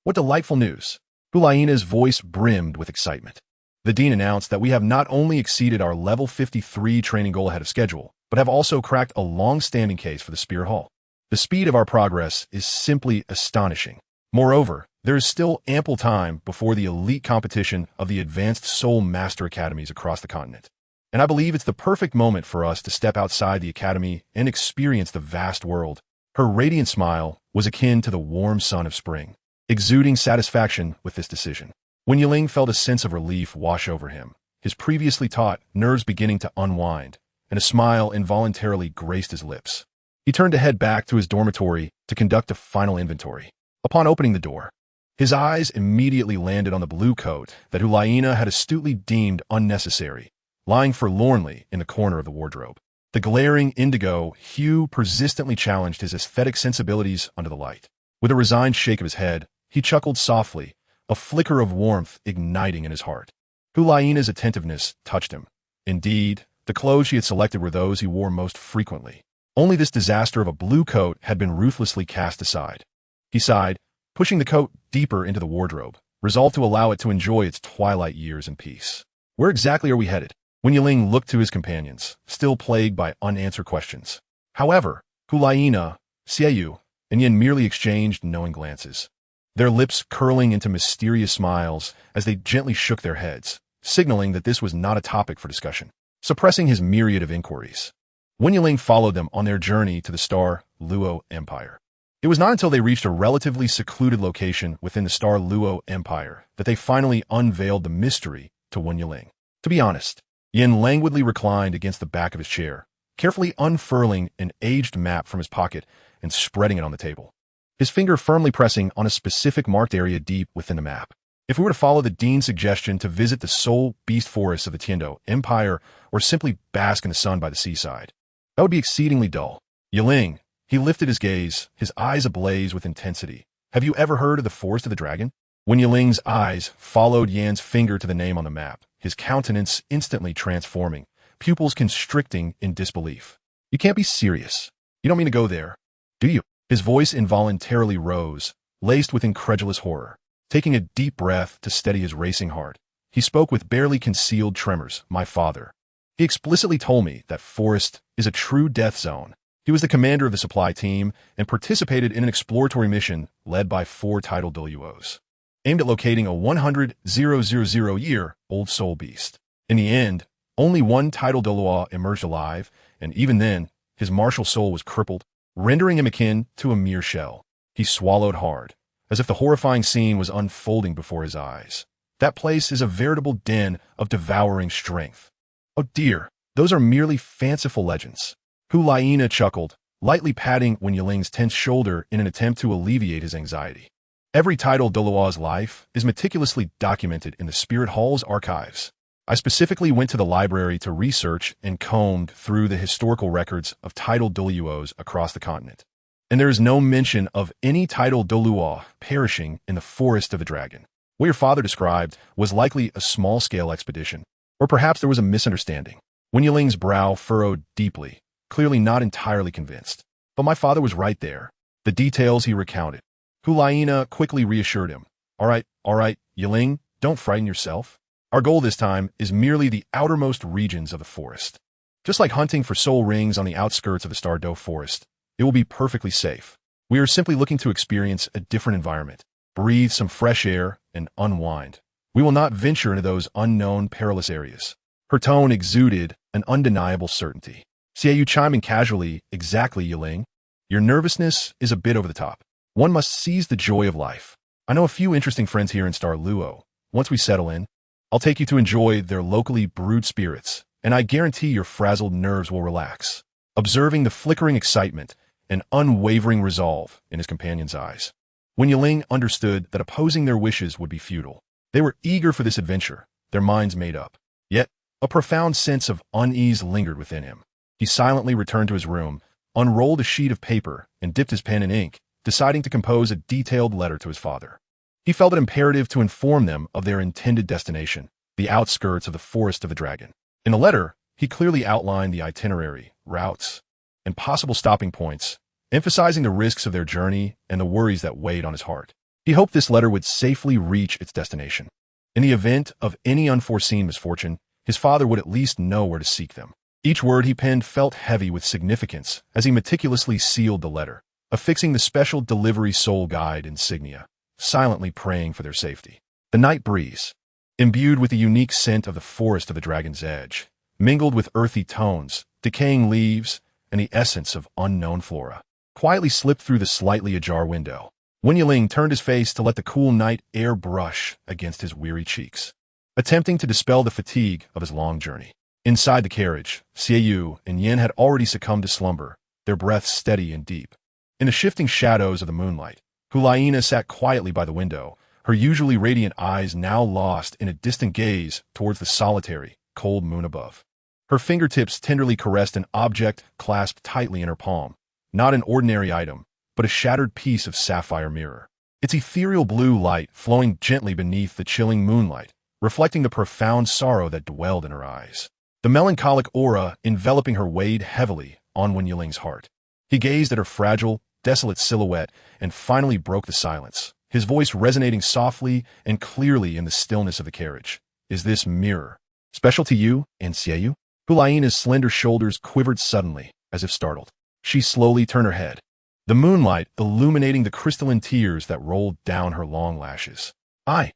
What delightful news." Hu Liena's voice brimmed with excitement. "The dean announced that we have not only exceeded our level 53 training goal ahead of schedule, but have also cracked a long-standing case for the Spirit Hall. The speed of our progress is simply astonishing. Moreover, there is still ample time before the elite competition of the advanced Soul Master Academies across the continent. And I believe it's the perfect moment for us to step outside the academy and experience the vast world." Her radiant smile was akin to the warm sun of spring, exuding satisfaction with this decision. Wen Yiling felt a sense of relief wash over him, his previously taut nerves beginning to unwind, and a smile involuntarily graced his lips. He turned to head back to his dormitory to conduct a final inventory. Upon opening the door, his eyes immediately landed on the blue coat that Hu Liena had astutely deemed unnecessary, lying forlornly in the corner of the wardrobe. The glaring indigo hue persistently challenged his aesthetic sensibilities under the light. With a resigned shake of his head, he chuckled softly, a flicker of warmth igniting in his heart. Hu Liena's attentiveness touched him. Indeed, the clothes she had selected were those he wore most frequently. Only this disaster of a blue coat had been ruthlessly cast aside. He sighed, pushing the coat deeper into the wardrobe, resolved to allow it to enjoy its twilight years in peace. Where exactly are we headed? Wen Yiling looked to his companions, still plagued by unanswered questions. However, Hu Liena, Xiaoyu, and Yin merely exchanged knowing glances, their lips curling into mysterious smiles as they gently shook their heads, signaling that this was not a topic for discussion. Suppressing his myriad of inquiries, Wen Yiling followed them on their journey to the star Luo Empire. It was not until they reached a relatively secluded location within the star Luo Empire that they finally unveiled the mystery to Wen Yiling. To be honest, Yin languidly reclined against the back of his chair, carefully unfurling an aged map from his pocket and spreading it on the table, his finger firmly pressing on a specific marked area deep within the map. If we were to follow the Dean's suggestion to visit the soul beast forests of the Tiando Empire or simply bask in the sun by the seaside, that would be exceedingly dull. Yiling, he lifted his gaze, his eyes ablaze with intensity. Have you ever heard of the Forest of the Dragon? When Yiling's eyes followed Yan's finger to the name on the map, his countenance instantly transforming, pupils constricting in disbelief. You can't be serious. You don't mean to go there, do you? His voice involuntarily rose, laced with incredulous horror. Taking a deep breath to steady his racing heart, he spoke with barely concealed tremors. My father. He explicitly told me that forest is a true death zone. He was the commander of the supply team and participated in an exploratory mission led by 4 titled Douluos, aimed at locating a 100,000-year-old soul beast. In the end, only 1 titled Douluo emerged alive, and even then, his martial soul was crippled, rendering him akin to a mere shell. He swallowed hard, as if the horrifying scene was unfolding before his eyes. That place is a veritable den of devouring strength. Oh dear, those are merely fanciful legends. Hu Liena chuckled, lightly patting Wen Yiling's tense shoulder in an attempt to alleviate his anxiety. Every title Douluo's life is meticulously documented in the Spirit Hall's archives. I specifically went to the library to research and combed through the historical records of titled Douluos across the continent. And there is no mention of any titled Douluo perishing in the Forest of the Dragon. What your father described was likely a small-scale expedition, or perhaps there was a misunderstanding. Wen Yiling's brow furrowed deeply, clearly not entirely convinced. But my father was right there. The details he recounted. Hu Liena quickly reassured him. All right, Yiling, don't frighten yourself. Our goal this time is merely the outermost regions of the forest. Just like hunting for soul rings on the outskirts of the Star Do forest, it will be perfectly safe. We are simply looking to experience a different environment, breathe some fresh air, and unwind. We will not venture into those unknown, perilous areas. Her tone exuded an undeniable certainty. Xiaoyu chiming casually, exactly, Yiling. Your nervousness is a bit over the top. One must seize the joy of life. I know a few interesting friends here in Star Luo. Once we settle in, I'll take you to enjoy their locally brewed spirits, and I guarantee your frazzled nerves will relax. Observing the flickering excitement and unwavering resolve in his companion's eyes, Wen Yiling understood that opposing their wishes would be futile. They were eager for this adventure, their minds made up. Yet, a profound sense of unease lingered within him. He silently returned to his room, unrolled a sheet of paper, and dipped his pen in ink, deciding to compose a detailed letter to his father. He felt it imperative to inform them of their intended destination, the outskirts of the Forest of the Dragon. In the letter, he clearly outlined the itinerary, routes, and possible stopping points, emphasizing the risks of their journey and the worries that weighed on his heart. He hoped this letter would safely reach its destination. In the event of any unforeseen misfortune, his father would at least know where to seek them. Each word he penned felt heavy with significance as he meticulously sealed the letter, affixing the special delivery soul guide insignia, silently praying for their safety. The night breeze, imbued with the unique scent of the Forest of the Dragon's Edge, mingled with earthy tones, decaying leaves, and the essence of unknown flora, quietly slipped through the slightly ajar window. Wen Yiling turned his face to let the cool night air brush against his weary cheeks, attempting to dispel the fatigue of his long journey. Inside the carriage, Xiaoyu and Yin had already succumbed to slumber, their breaths steady and deep. In the shifting shadows of the moonlight, Hu Liena sat quietly by the window, her usually radiant eyes now lost in a distant gaze towards the solitary, cold moon above. Her fingertips tenderly caressed an object clasped tightly in her palm, not an ordinary item, but but a shattered piece of sapphire mirror. Its ethereal blue light flowing gently beneath the chilling moonlight, reflecting the profound sorrow that dwelled in her eyes. The melancholic aura enveloping her weighed heavily on Wen Yiling's heart. He gazed at her fragile, desolate silhouette and finally broke the silence, his voice resonating softly and clearly in the stillness of the carriage. "Is this mirror special to you, and Xiaoyu?" Hu Liena's slender shoulders quivered suddenly, as if startled. She slowly turned her head, the moonlight illuminating the crystalline tears that rolled down her long lashes. I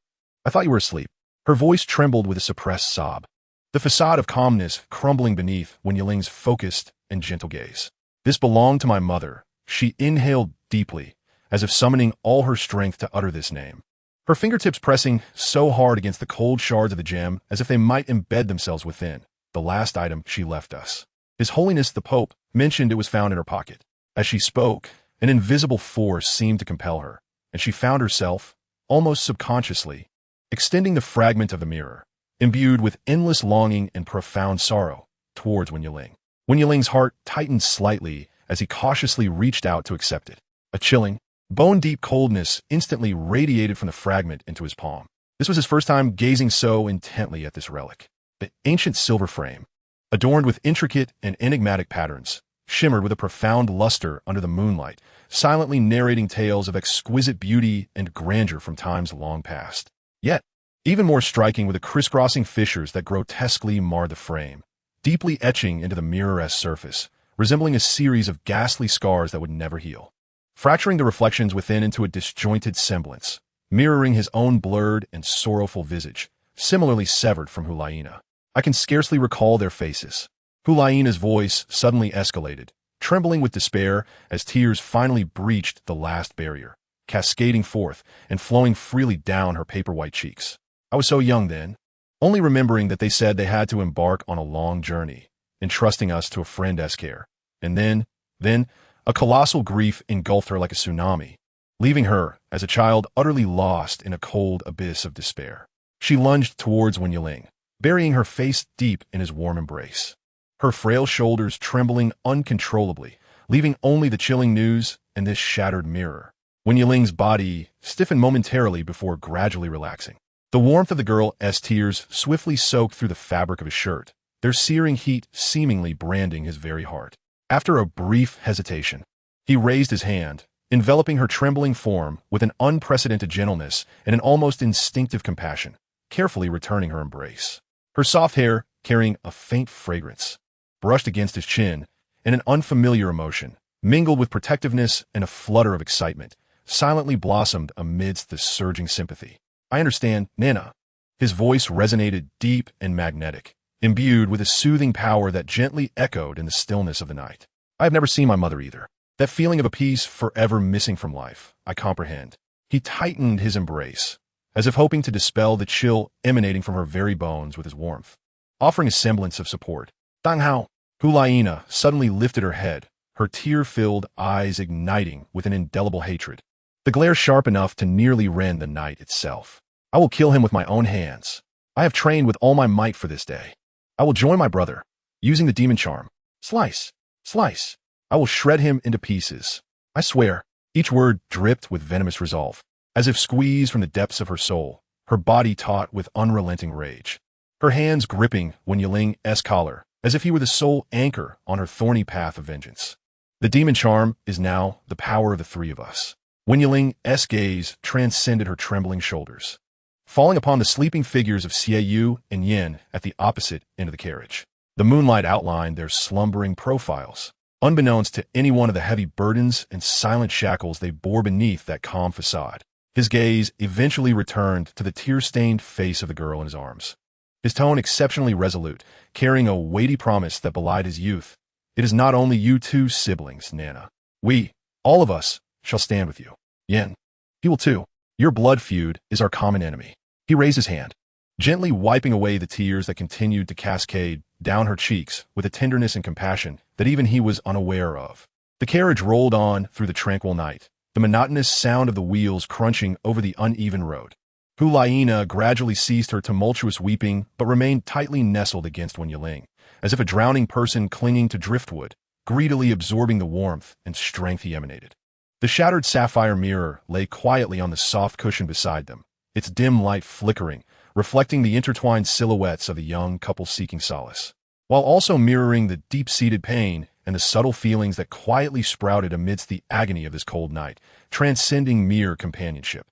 thought you were asleep." Her voice trembled with a suppressed sob, the facade of calmness crumbling beneath Wen Yiling's focused and gentle gaze. "This belonged to my mother." She inhaled deeply, as if summoning all her strength to utter this name, her fingertips pressing so hard against the cold shards of the gem as if they might embed themselves within. "The last item she left us. His Holiness the Pope mentioned it was found in her pocket." As she spoke, an invisible force seemed to compel her, and she found herself, almost subconsciously, extending the fragment of the mirror, imbued with endless longing and profound sorrow, towards Wen Yiling. Wen Yiling's heart tightened slightly as he cautiously reached out to accept it. A chilling, bone-deep coldness instantly radiated from the fragment into his palm. This was his first time gazing so intently at this relic. The ancient silver frame, adorned with intricate and enigmatic patterns, shimmered with a profound luster under the moonlight, silently narrating tales of exquisite beauty and grandeur from times long past. Yet, even more striking were the crisscrossing fissures that grotesquely marred the frame, deeply etching into the mirror-esque surface, resembling a series of ghastly scars that would never heal, fracturing the reflections within into a disjointed semblance, mirroring his own blurred and sorrowful visage, similarly severed from Hu Liena. I can scarcely recall their faces. Hu Liena's voice suddenly escalated, trembling with despair as tears finally breached the last barrier, cascading forth and flowing freely down her paper-white cheeks. I was so young then, only remembering that they said they had to embark on a long journey, entrusting us to a friend's care. And then, a colossal grief engulfed her like a tsunami, leaving her, as a child, utterly lost in a cold abyss of despair. She lunged towards Wen Yiling, burying her face deep in his warm embrace, her frail shoulders trembling uncontrollably, leaving only the chilling news and this shattered mirror. Wen Yiling's body stiffened momentarily before gradually relaxing. The warmth of the girl's tears swiftly soaked through the fabric of his shirt, their searing heat seemingly branding his very heart. After a brief hesitation, he raised his hand, enveloping her trembling form with an unprecedented gentleness and an almost instinctive compassion, carefully returning her embrace. Her soft hair, carrying a faint fragrance, brushed against his chin, and an unfamiliar emotion, mingled with protectiveness and a flutter of excitement, silently blossomed amidst the surging sympathy. "I understand, Nana." His voice resonated deep and magnetic, imbued with a soothing power that gently echoed in the stillness of the night. "I have never seen my mother either. That feeling of a piece forever missing from life, I comprehend." He tightened his embrace, as if hoping to dispel the chill emanating from her very bones with his warmth, offering a semblance of support. "Dang Hao." Hu Liena suddenly lifted her head, her tear-filled eyes igniting with an indelible hatred, the glare sharp enough to nearly rend the night itself. "I will kill him with my own hands. I have trained with all my might for this day. I will join my brother, using the demon charm. Slice, slice. I will shred him into pieces. I swear." Each word dripped with venomous resolve, as if squeezed from the depths of her soul, her body taut with unrelenting rage, her hands gripping Wen Yiling's collar, as if he were the sole anchor on her thorny path of vengeance. "The demon charm is now the power of the three of us." Wen Yiling's gaze transcended her trembling shoulders, falling upon the sleeping figures of Xiaoyu and Yin at the opposite end of the carriage. The moonlight outlined their slumbering profiles, unbeknownst to any one of the heavy burdens and silent shackles they bore beneath that calm facade. His gaze eventually returned to the tear-stained face of the girl in his arms, his tone exceptionally resolute, carrying a weighty promise that belied his youth. "It is not only you two siblings, Nana. We, all of us, shall stand with you. Yin, he will too. Your blood feud is our common enemy." He raised his hand, gently wiping away the tears that continued to cascade down her cheeks with a tenderness and compassion that even he was unaware of. The carriage rolled on through the tranquil night, the monotonous sound of the wheels crunching over the uneven road. Hu Liena gradually ceased her tumultuous weeping but remained tightly nestled against Wen Yiling, as if a drowning person clinging to driftwood, greedily absorbing the warmth and strength he emanated. The shattered sapphire mirror lay quietly on the soft cushion beside them, its dim light flickering, reflecting the intertwined silhouettes of the young couple seeking solace, while also mirroring the deep-seated pain and the subtle feelings that quietly sprouted amidst the agony of this cold night, transcending mere companionship.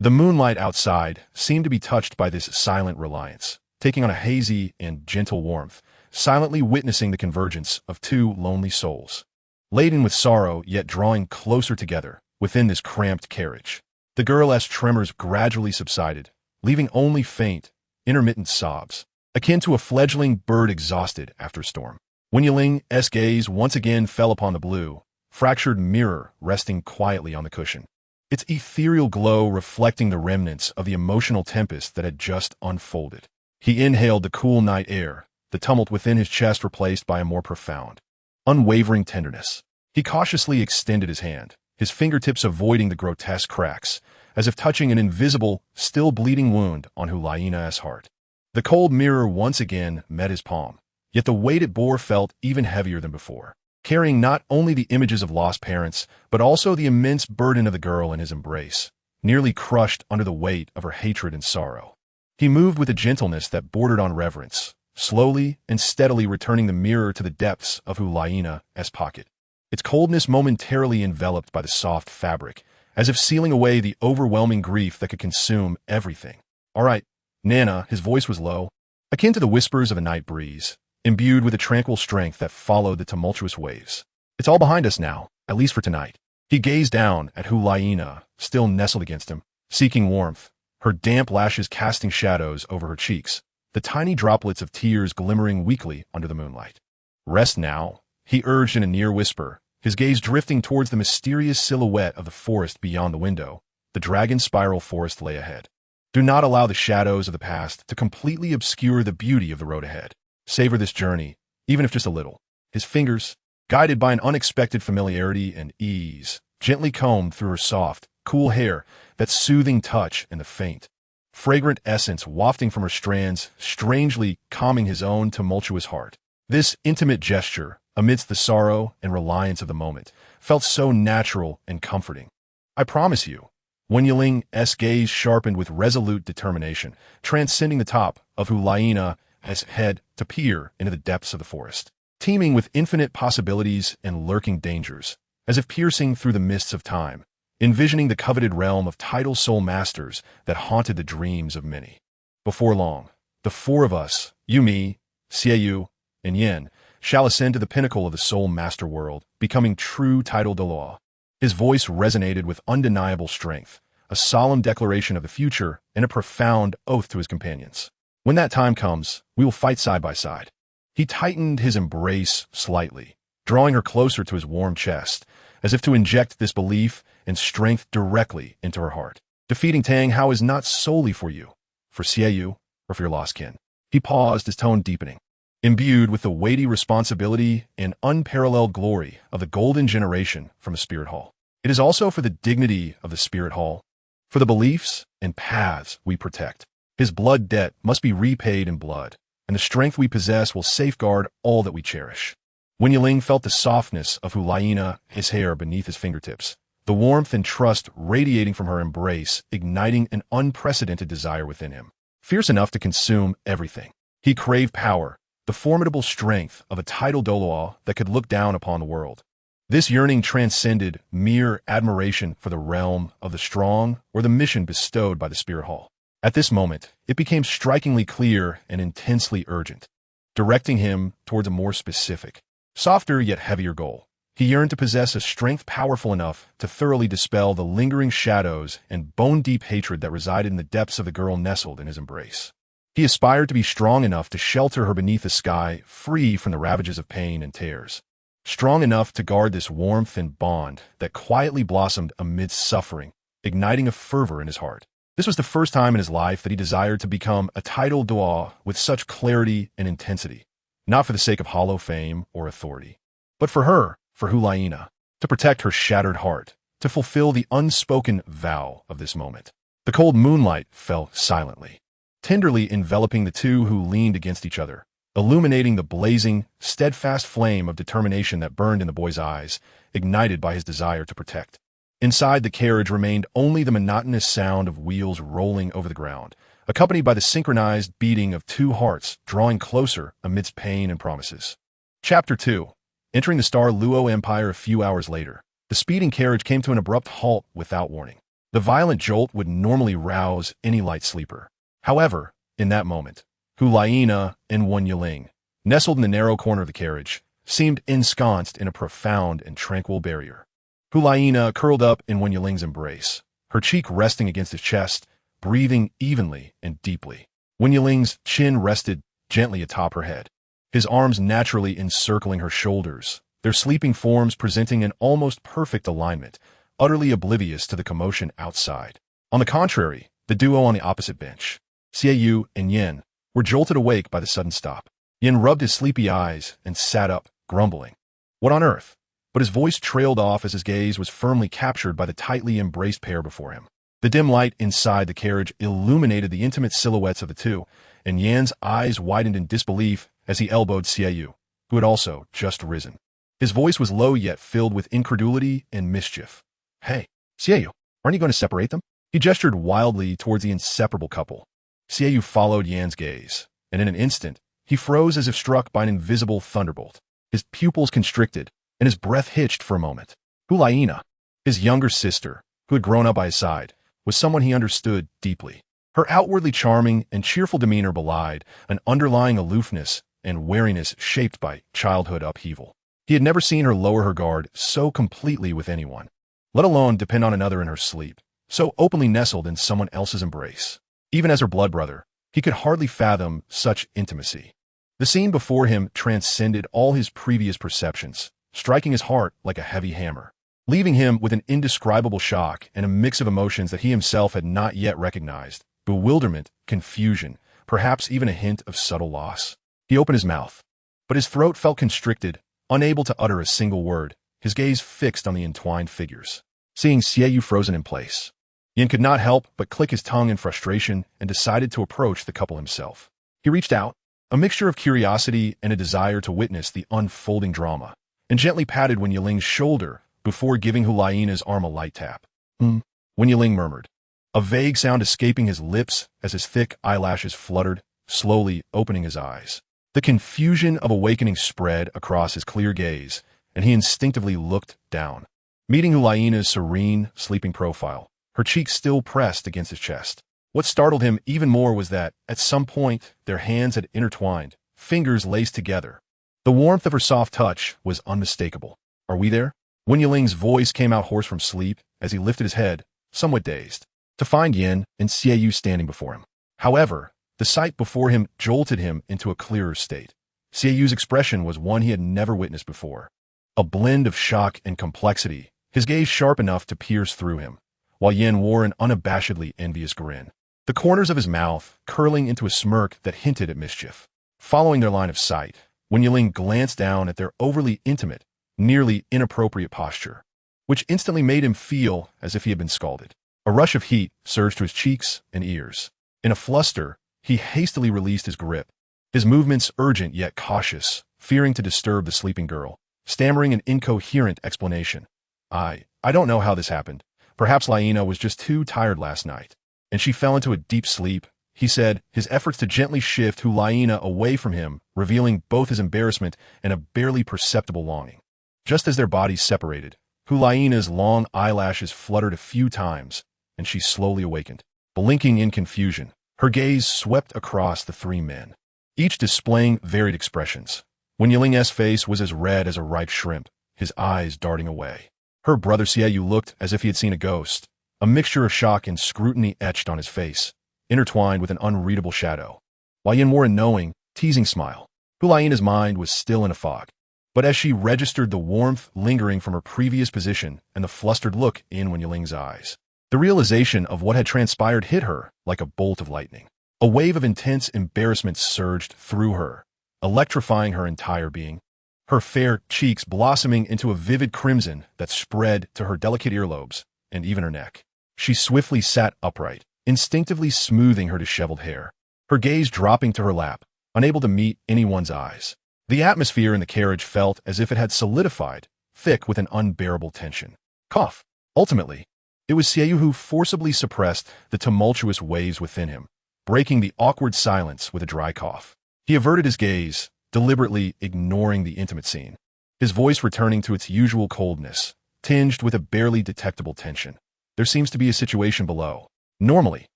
The moonlight outside seemed to be touched by this silent reliance, taking on a hazy and gentle warmth, silently witnessing the convergence of two lonely souls, laden with sorrow yet drawing closer together within this cramped carriage. The girl's tremors gradually subsided, leaving only faint, intermittent sobs, akin to a fledgling bird exhausted after a storm. Wen Yiling's gaze once again fell upon the blue, fractured mirror resting quietly on the cushion, its ethereal glow reflecting the remnants of the emotional tempest that had just unfolded. He inhaled the cool night air, the tumult within his chest replaced by a more profound, unwavering tenderness. He cautiously extended his hand, his fingertips avoiding the grotesque cracks, as if touching an invisible, still bleeding wound on Hu Liena's heart. The cold mirror once again met his palm, yet the weight it bore felt even heavier than before, carrying not only the images of lost parents, but also the immense burden of the girl in his embrace, nearly crushed under the weight of her hatred and sorrow. He moved with a gentleness that bordered on reverence, slowly and steadily returning the mirror to the depths of Hu Liena's pocket, its coldness momentarily enveloped by the soft fabric, as if sealing away the overwhelming grief that could consume everything. "All right, Nana," his voice was low, akin to the whispers of a night breeze, imbued with a tranquil strength that followed the tumultuous waves. "It's all behind us now, at least for tonight." He gazed down at Hu Liena, still nestled against him, seeking warmth, her damp lashes casting shadows over her cheeks, the tiny droplets of tears glimmering weakly under the moonlight. "Rest now," he urged in a near whisper, his gaze drifting towards the mysterious silhouette of the forest beyond the window. The dragon spiral forest lay ahead. "Do not allow the shadows of the past to completely obscure the beauty of the road ahead. Savor this journey, even if just a little." His fingers, guided by an unexpected familiarity and ease, gently combed through her soft, cool hair, that soothing touch and the faint, fragrant essence wafting from her strands, strangely calming his own tumultuous heart. This intimate gesture, amidst the sorrow and reliance of the moment, felt so natural and comforting. "I promise you." Wen Yiling's gaze sharpened with resolute determination, transcending the top of Hu Liena's head to peer into the depths of the forest, teeming with infinite possibilities and lurking dangers, as if piercing through the mists of time, envisioning the coveted realm of tidal soul masters that haunted the dreams of many. "Before long, the four of us, you, me, Xiaoyu, and Yin, shall ascend to the pinnacle of the soul master world, becoming true tidal Douluo." His voice resonated with undeniable strength, a solemn declaration of the future and a profound oath to his companions. "When that time comes, we will fight side by side." He tightened his embrace slightly, drawing her closer to his warm chest, as if to inject this belief and strength directly into her heart. "Defeating Tang Hao is not solely for you, for Xiaoyu, or for your lost kin." He paused, his tone deepening, imbued with the weighty responsibility and unparalleled glory of the golden generation from the Spirit Hall. "It is also for the dignity of the Spirit Hall, for the beliefs and paths we protect. His blood debt must be repaid in blood, and the strength we possess will safeguard all that we cherish." Wen Yiling felt the softness of Hu Liena's hair beneath his fingertips, the warmth and trust radiating from her embrace, igniting an unprecedented desire within him, fierce enough to consume everything. He craved power, the formidable strength of a tidal Douluo that could look down upon the world. This yearning transcended mere admiration for the realm of the strong or the mission bestowed by the Spirit Hall. At this moment, it became strikingly clear and intensely urgent, directing him towards a more specific, softer yet heavier goal. He yearned to possess a strength powerful enough to thoroughly dispel the lingering shadows and bone-deep hatred that resided in the depths of the girl nestled in his embrace. He aspired to be strong enough to shelter her beneath a sky free from the ravages of pain and tears, strong enough to guard this warmth and bond that quietly blossomed amidst suffering, igniting a fervor in his heart. This was the first time in his life that he desired to become a tidal Douluo with such clarity and intensity, not for the sake of hollow fame or authority, but for her, for Hu Liena, to protect her shattered heart, to fulfill the unspoken vow of this moment. The cold moonlight fell silently, tenderly enveloping the two who leaned against each other, illuminating the blazing, steadfast flame of determination that burned in the boy's eyes, ignited by his desire to protect. Inside the carriage remained only the monotonous sound of wheels rolling over the ground, accompanied by the synchronized beating of two hearts drawing closer amidst pain and promises. Chapter 2. Entering the Star Luo Empire a few hours later, the speeding carriage came to an abrupt halt without warning. The violent jolt would normally rouse any light sleeper. However, in that moment, Hu Liena and Wen Yiling, nestled in the narrow corner of the carriage, seemed ensconced in a profound and tranquil barrier. Hu Liena curled up in Wen Yiling's embrace, her cheek resting against his chest, breathing evenly and deeply. Wen Yiling's chin rested gently atop her head, his arms naturally encircling her shoulders, their sleeping forms presenting an almost perfect alignment, utterly oblivious to the commotion outside. On the contrary, the duo on the opposite bench, Xiaoyu and Yin, were jolted awake by the sudden stop. Yin rubbed his sleepy eyes and sat up, grumbling. What on earth? But his voice trailed off as his gaze was firmly captured by the tightly embraced pair before him. The dim light inside the carriage illuminated the intimate silhouettes of the two, and Yan's eyes widened in disbelief as he elbowed Xiaoyu, who had also just risen. His voice was low yet filled with incredulity and mischief. Hey, Xiaoyu, aren't you going to separate them? He gestured wildly towards the inseparable couple. Xiaoyu followed Yan's gaze, and in an instant, he froze as if struck by an invisible thunderbolt. His pupils constricted, and his breath hitched for a moment. Hu Liena, his younger sister, who had grown up by his side, was someone he understood deeply. Her outwardly charming and cheerful demeanor belied an underlying aloofness and wariness shaped by childhood upheaval. He had never seen her lower her guard so completely with anyone, let alone depend on another in her sleep, so openly nestled in someone else's embrace. Even as her blood brother, he could hardly fathom such intimacy. The scene before him transcended all his previous perceptions, striking his heart like a heavy hammer, leaving him with an indescribable shock and a mix of emotions that he himself had not yet recognized: bewilderment, confusion, perhaps even a hint of subtle loss. He opened his mouth, but his throat felt constricted, unable to utter a single word, his gaze fixed on the entwined figures. Seeing Xiaoyu frozen in place, Yin could not help but click his tongue in frustration and decided to approach the couple himself. He reached out, a mixture of curiosity and a desire to witness the unfolding drama, and gently patted Wen Yiling's shoulder before giving Hu Liena's arm a light tap. Wen Yiling murmured, a vague sound escaping his lips as his thick eyelashes fluttered, slowly opening his eyes. The confusion of awakening spread across his clear gaze, and he instinctively looked down, meeting Hu Liena's serene, sleeping profile, her cheeks still pressed against his chest. What startled him even more was that, at some point, their hands had intertwined, fingers laced together. The warmth of her soft touch was unmistakable. Are we there? Wen Yiling's voice came out hoarse from sleep as he lifted his head, somewhat dazed, to find Yin and Xiaoyu standing before him. However, the sight before him jolted him into a clearer state. Xiaoyu's expression was one he had never witnessed before. A blend of shock and complexity, his gaze sharp enough to pierce through him, while Yin wore an unabashedly envious grin, the corners of his mouth curling into a smirk that hinted at mischief. Following their line of sight, Wen Yiling glanced down at their overly intimate, nearly inappropriate posture, which instantly made him feel as if he had been scalded. A rush of heat surged to his cheeks and ears. In a fluster, he hastily released his grip, his movements urgent yet cautious, fearing to disturb the sleeping girl, stammering an incoherent explanation. I don't know how this happened. Perhaps Liena was just too tired last night, and she fell into a deep sleep, he said, his efforts to gently shift Hu Liena away from him, revealing both his embarrassment and a barely perceptible longing. Just as their bodies separated, Hu Liena's long eyelashes fluttered a few times, and she slowly awakened. Blinking in confusion, her gaze swept across the three men, each displaying varied expressions. Wen Yiling's face was as red as a ripe shrimp, his eyes darting away. Her brother Xiaoyu looked as if he had seen a ghost, a mixture of shock and scrutiny etched on his face, intertwined with an unreadable shadow. While Yin wore a knowing, teasing smile, Hu Liena's mind was still in a fog. But as she registered the warmth lingering from her previous position and the flustered look in Wen Yiling's eyes, the realization of what had transpired hit her like a bolt of lightning. A wave of intense embarrassment surged through her, electrifying her entire being, her fair cheeks blossoming into a vivid crimson that spread to her delicate earlobes and even her neck. She swiftly sat upright, instinctively smoothing her disheveled hair, her gaze dropping to her lap, unable to meet anyone's eyes. The atmosphere in the carriage felt as if it had solidified, thick with an unbearable tension. Cough. Ultimately, it was Xiaoyu who forcibly suppressed the tumultuous waves within him, breaking the awkward silence with a dry cough. He averted his gaze, deliberately ignoring the intimate scene, his voice returning to its usual coldness, tinged with a barely detectable tension. There seems to be a situation below. Normally,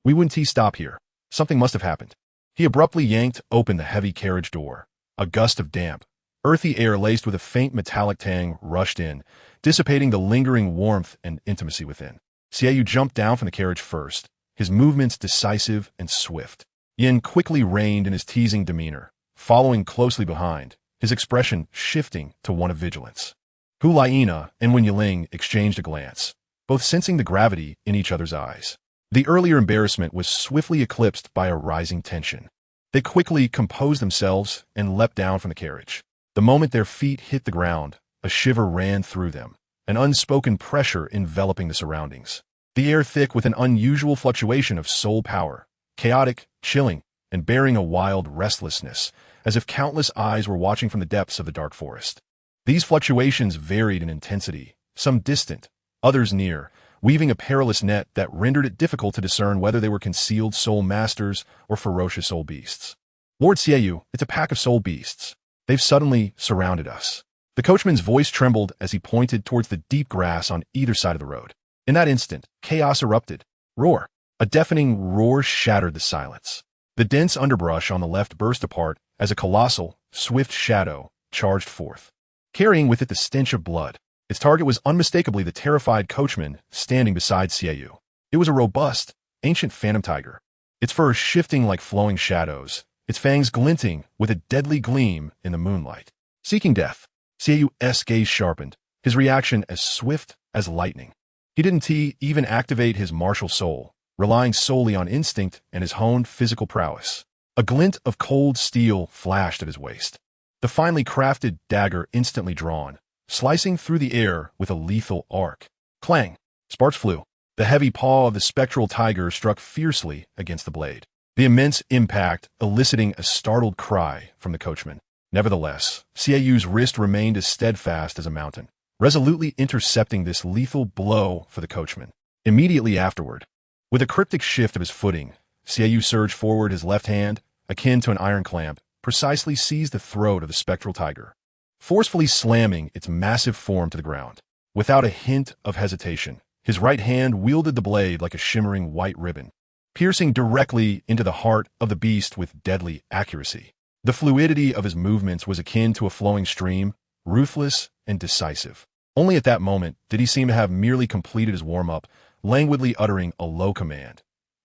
we wouldn't stop here. Something must have happened. He abruptly yanked open the heavy carriage door. A gust of damp, earthy air laced with a faint metallic tang rushed in, dissipating the lingering warmth and intimacy within. Xiaoyu jumped down from the carriage first, his movements decisive and swift. Yin quickly reined in his teasing demeanor, following closely behind, his expression shifting to one of vigilance. Hu Liena and Wen Yiling exchanged a glance, both sensing the gravity in each other's eyes. The earlier embarrassment was swiftly eclipsed by a rising tension. They quickly composed themselves and leapt down from the carriage. The moment their feet hit the ground, a shiver ran through them, an unspoken pressure enveloping the surroundings. The air thick with an unusual fluctuation of soul power, chaotic, chilling, and bearing a wild restlessness, as if countless eyes were watching from the depths of the dark forest. These fluctuations varied in intensity, some distant, others near, weaving a perilous net that rendered it difficult to discern whether they were concealed soul masters or ferocious soul beasts. Lord Xiaoyu, it's a pack of soul beasts. They've suddenly surrounded us. The coachman's voice trembled as he pointed towards the deep grass on either side of the road. In that instant, chaos erupted. Roar. A deafening roar shattered the silence. The dense underbrush on the left burst apart as a colossal, swift shadow charged forth, carrying with it the stench of blood. Its target was unmistakably the terrified coachman standing beside Xiaoyu. It was a robust, ancient phantom tiger, its fur shifting like flowing shadows, its fangs glinting with a deadly gleam in the moonlight. Seeking death, Xiaoyu's gaze sharpened, his reaction as swift as lightning. He didn't even activate his martial soul, relying solely on instinct and his honed physical prowess. A glint of cold steel flashed at his waist, the finely crafted dagger instantly drawn, slicing through the air with a lethal arc. Clang! Sparks flew. The heavy paw of the spectral tiger struck fiercely against the blade, the immense impact eliciting a startled cry from the coachman. Nevertheless, Xiaoyu's wrist remained as steadfast as a mountain, resolutely intercepting this lethal blow for the coachman. Immediately afterward, with a cryptic shift of his footing, Xiaoyu surged forward, his left hand, akin to an iron clamp, precisely seized the throat of the spectral tiger, forcefully slamming its massive form to the ground. Without a hint of hesitation, his right hand wielded the blade like a shimmering white ribbon, piercing directly into the heart of the beast with deadly accuracy. The fluidity of his movements was akin to a flowing stream, ruthless and decisive. Only at that moment did he seem to have merely completed his warm-up, languidly uttering a low command.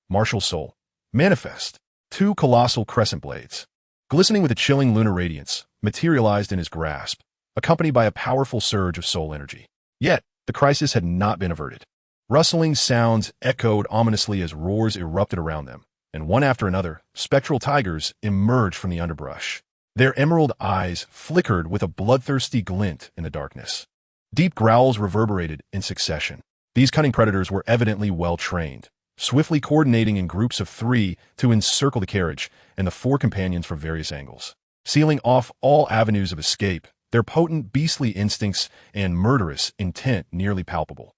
Martial soul. Manifest. Two colossal crescent blades, glistening with a chilling lunar radiance, materialized in his grasp, accompanied by a powerful surge of soul energy. Yet, the crisis had not been averted. Rustling sounds echoed ominously as roars erupted around them, and one after another, spectral tigers emerged from the underbrush. Their emerald eyes flickered with a bloodthirsty glint in the darkness. Deep growls reverberated in succession. These cunning predators were evidently well-trained, swiftly coordinating in groups of 3 to encircle the carriage and the 4 companions from various angles, sealing off all avenues of escape, their potent beastly instincts and murderous intent nearly palpable.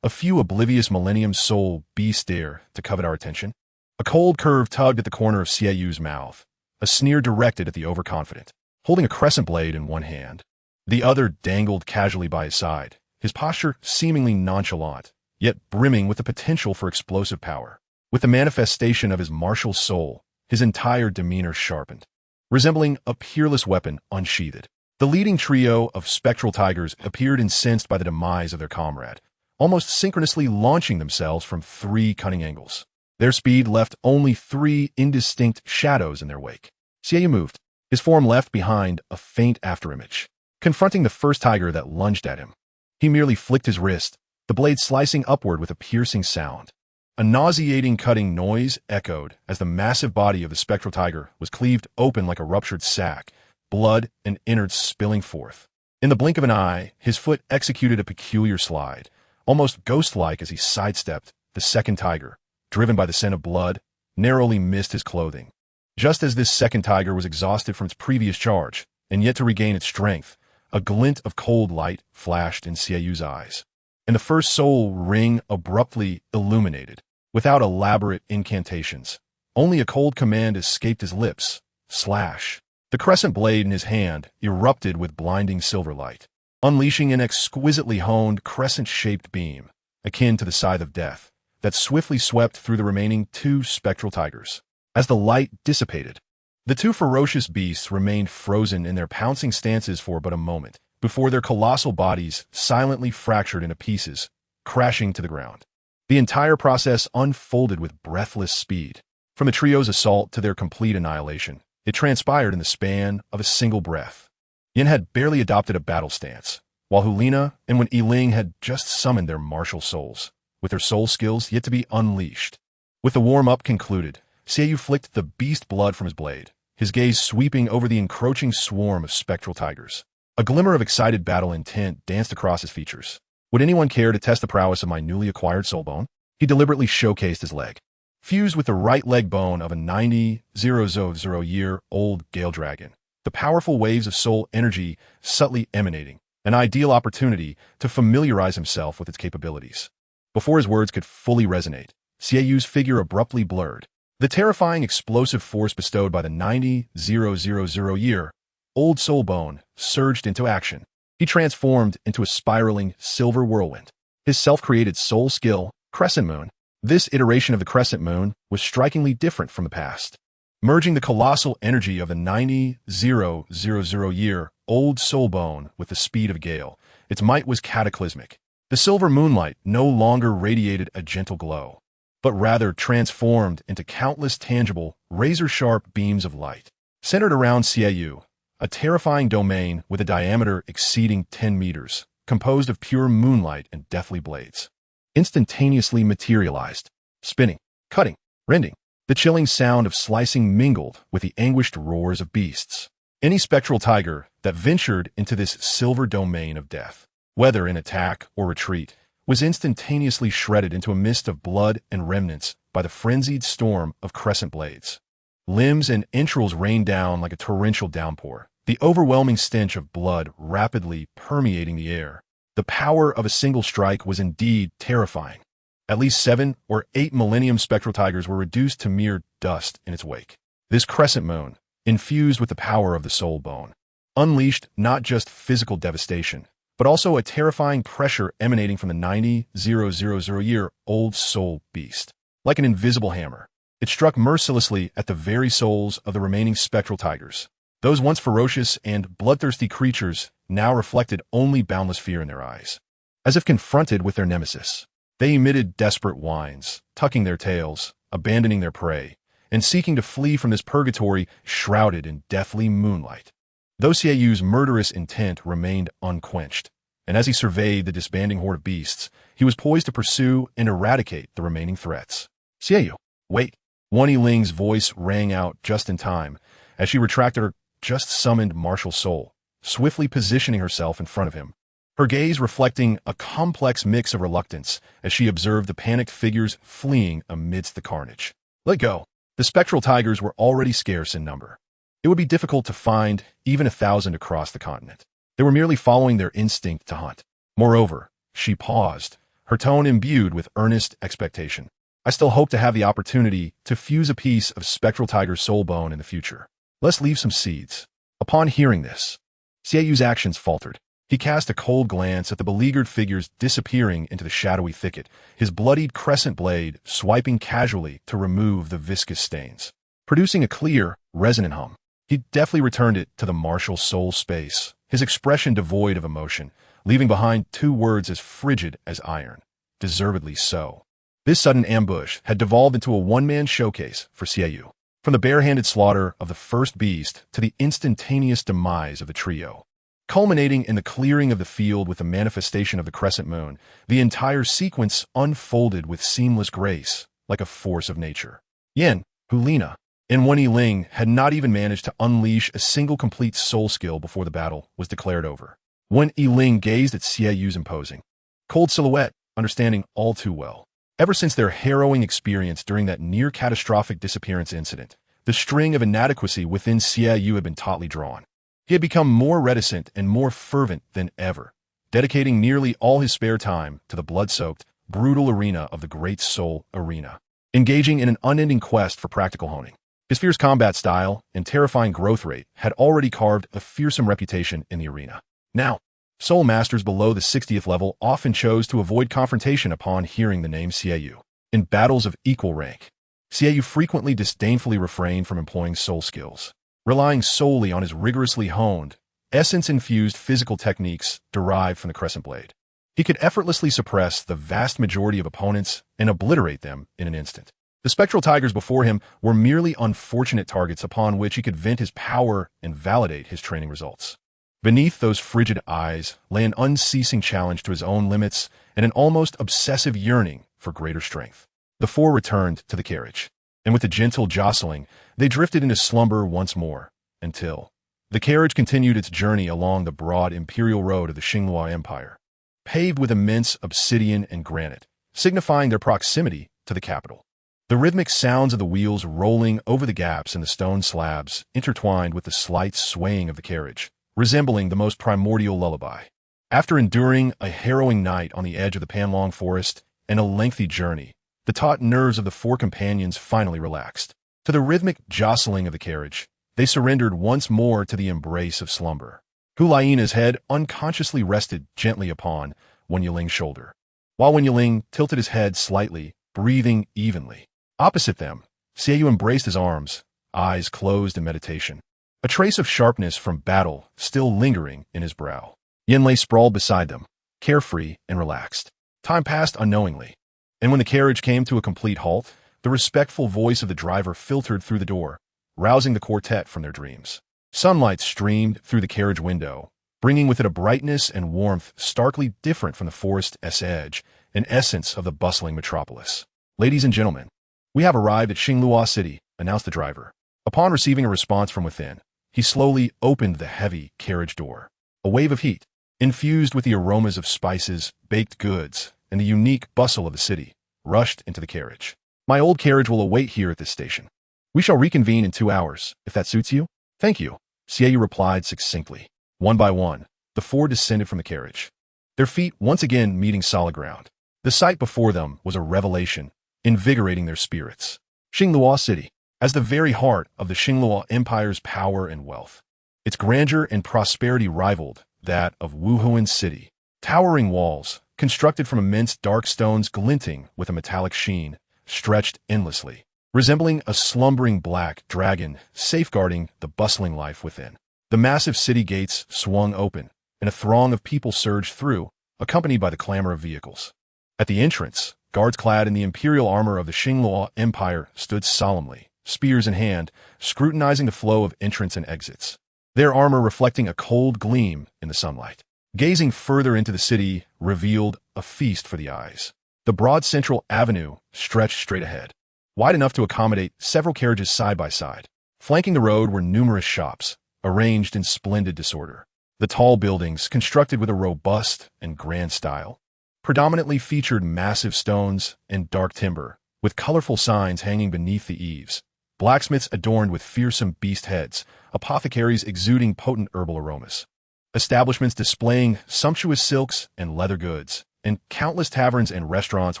A few oblivious millennium soul beasts dare to covet our attention. A cold curve tugged at the corner of Xiaoyu's mouth, a sneer directed at the overconfident. Holding a crescent blade in one hand, the other dangled casually by his side, his posture seemingly nonchalant, yet brimming with the potential for explosive power. With the manifestation of his martial soul, his entire demeanor sharpened, resembling a peerless weapon unsheathed. The leading trio of spectral tigers appeared incensed by the demise of their comrade, almost synchronously launching themselves from 3 cunning angles. Their speed left only 3 indistinct shadows in their wake. Xiaoyu moved, his form left behind a faint afterimage, confronting the first tiger that lunged at him. He merely flicked his wrist, the blade slicing upward with a piercing sound. A nauseating cutting noise echoed as the massive body of the spectral tiger was cleaved open like a ruptured sack, blood and innards spilling forth. In the blink of an eye, his foot executed a peculiar slide, almost ghost-like as he sidestepped. The second tiger, driven by the scent of blood, narrowly missed his clothing. Just as this second tiger was exhausted from its previous charge, and yet to regain its strength, a glint of cold light flashed in Xiaoyu's eyes. and the first soul ring abruptly illuminated, without elaborate incantations. Only a cold command escaped his lips. Slash. The crescent blade in his hand erupted with blinding silver light, unleashing an exquisitely honed crescent-shaped beam, akin to the scythe of death, that swiftly swept through the remaining two spectral tigers. As the light dissipated, the two ferocious beasts remained frozen in their pouncing stances for but a moment, before their colossal bodies silently fractured into pieces, crashing to the ground. The entire process unfolded with breathless speed. From the trio's assault to their complete annihilation, it transpired in the span of a single breath. Yin had barely adopted a battle stance, while Hu Liena and Wen Yiling had just summoned their martial souls, with their soul skills yet to be unleashed. With the warm-up concluded, Xiaoyu flicked the beast blood from his blade, his gaze sweeping over the encroaching swarm of spectral tigers. A glimmer of excited battle intent danced across his features. Would anyone care to test the prowess of my newly acquired soul bone? He deliberately showcased his leg. Fused with the right leg bone of a 90,000-year-old gale dragon, the powerful waves of soul energy subtly emanating, an ideal opportunity to familiarize himself with its capabilities. Before his words could fully resonate, Xiaoyu's figure abruptly blurred. The terrifying explosive force bestowed by the 90,000-year-old soul bone surged into action. He transformed into a spiraling silver whirlwind. His self-created soul skill, Crescent Moon. This iteration of the Crescent Moon was strikingly different from the past. Merging the colossal energy of the 90,000-year-old soul bone with the speed of a gale, its might was cataclysmic. The silver moonlight no longer radiated a gentle glow, but rather transformed into countless tangible, razor-sharp beams of light. Centered around Xiaoyu, a terrifying domain with a diameter exceeding 10 meters, composed of pure moonlight and deathly blades, instantaneously materialized, spinning, cutting, rending. The chilling sound of slicing mingled with the anguished roars of beasts. Any spectral tiger that ventured into this silver domain of death, whether in attack or retreat, was instantaneously shredded into a mist of blood and remnants by the frenzied storm of crescent blades. Limbs and entrails rained down like a torrential downpour, the overwhelming stench of blood rapidly permeating the air. The power of a single strike was indeed terrifying. At least 7 or 8 Millennium spectral tigers were reduced to mere dust in its wake. This crescent moon, infused with the power of the soul bone, unleashed not just physical devastation, but also a terrifying pressure emanating from the 90,000-year-old soul beast. Like an invisible hammer, it struck mercilessly at the very souls of the remaining spectral tigers. Those once ferocious and bloodthirsty creatures now reflected only boundless fear in their eyes. As if confronted with their nemesis, they emitted desperate whines, tucking their tails, abandoning their prey, and seeking to flee from this purgatory shrouded in deathly moonlight. Though Xiaoyu's murderous intent remained unquenched, and as he surveyed the disbanding horde of beasts, he was poised to pursue and eradicate the remaining threats. Xiaoyu, wait! Wen Yiling's voice rang out just in time, as she retracted her just-summoned martial soul, swiftly positioning herself in front of him, her gaze reflecting a complex mix of reluctance as she observed the panicked figures fleeing amidst the carnage. Let go. The spectral tigers were already scarce in number. It would be difficult to find even 1,000 across the continent. They were merely following their instinct to hunt. Moreover, she paused, her tone imbued with earnest expectation. I still hope to have the opportunity to fuse a piece of spectral tiger's soul bone in the future. Let's leave some seeds. Upon hearing this, Xiaoyu's actions faltered. He cast a cold glance at the beleaguered figures disappearing into the shadowy thicket, his bloodied crescent blade swiping casually to remove the viscous stains. Producing a clear, resonant hum, he deftly returned it to the martial soul space, his expression devoid of emotion, leaving behind 2 words as frigid as iron. Deservedly so. This sudden ambush had devolved into a one-man showcase for Xiaoyu. From the barehanded slaughter of the first beast to the instantaneous demise of the trio, culminating in the clearing of the field with the manifestation of the crescent moon, the entire sequence unfolded with seamless grace, like a force of nature. Yin, Hu Liena, and Wen Yiling had not even managed to unleash a single complete soul skill before the battle was declared over. Wen Yiling gazed at Xiaoyu's imposing, cold silhouette, understanding all too well. Ever since their harrowing experience during that near-catastrophic disappearance incident, the string of inadequacy within Xiaoyu had been tautly drawn. He had become more reticent and more fervent than ever, dedicating nearly all his spare time to the blood-soaked, brutal arena of the Great Soul Arena, engaging in an unending quest for practical honing. His fierce combat style and terrifying growth rate had already carved a fearsome reputation in the arena. Now, soul masters below the 60th level often chose to avoid confrontation upon hearing the name Xiaoyu. In battles of equal rank, Xiaoyu frequently disdainfully refrained from employing soul skills, relying solely on his rigorously honed, essence-infused physical techniques derived from the crescent blade. He could effortlessly suppress the vast majority of opponents and obliterate them in an instant. The spectral tigers before him were merely unfortunate targets upon which he could vent his power and validate his training results. Beneath those frigid eyes lay an unceasing challenge to his own limits and an almost obsessive yearning for greater strength. The four returned to the carriage, and with a gentle jostling, they drifted into slumber once more, until the carriage continued its journey along the broad imperial road of the Xinghua Empire, paved with immense obsidian and granite, signifying their proximity to the capital. The rhythmic sounds of the wheels rolling over the gaps in the stone slabs intertwined with the slight swaying of the carriage, resembling the most primordial lullaby. After enduring a harrowing night on the edge of the Panlong forest and a lengthy journey, the taut nerves of the four companions finally relaxed. To the rhythmic jostling of the carriage, they surrendered once more to the embrace of slumber. Hu Liena's head unconsciously rested gently upon Wen Yuling's shoulder, while Wen Yuling tilted his head slightly, breathing evenly. Opposite them, Xiaoyu embraced his arms, eyes closed in meditation, a trace of sharpness from battle still lingering in his brow. Yin lay sprawled beside them, carefree and relaxed. Time passed unknowingly, and when the carriage came to a complete halt, the respectful voice of the driver filtered through the door, rousing the quartet from their dreams. Sunlight streamed through the carriage window, bringing with it a brightness and warmth starkly different from the forest's edge, an essence of the bustling metropolis. "Ladies and gentlemen, we have arrived at Xinghua City," announced the driver. Upon receiving a response from within, he slowly opened the heavy carriage door. A wave of heat, infused with the aromas of spices, baked goods, and the unique bustle of the city, rushed into the carriage. "My old carriage will await here at this station. We shall reconvene in 2 hours, if that suits you." "Thank you," Xiaoyu replied succinctly. One by one, the four descended from the carriage, their feet once again meeting solid ground. The sight before them was a revelation, invigorating their spirits. Xinghua City, as the very heart of the Xinghua Empire's power and wealth. Its grandeur and prosperity rivaled that of Wuhuan City. Towering walls, constructed from immense dark stones glinting with a metallic sheen, stretched endlessly, resembling a slumbering black dragon safeguarding the bustling life within. The massive city gates swung open, and a throng of people surged through, accompanied by the clamor of vehicles. At the entrance, guards clad in the imperial armor of the Xinghua Empire stood solemnly, spears in hand, scrutinizing the flow of entrants and exits, their armor reflecting a cold gleam in the sunlight. Gazing further into the city revealed a feast for the eyes. The broad central avenue stretched straight ahead, wide enough to accommodate several carriages side by side. Flanking the road were numerous shops, arranged in splendid disorder. The tall buildings, constructed with a robust and grand style, predominantly featured massive stones and dark timber, with colorful signs hanging beneath the eaves. Blacksmiths adorned with fearsome beast heads, apothecaries exuding potent herbal aromas, establishments displaying sumptuous silks and leather goods, and countless taverns and restaurants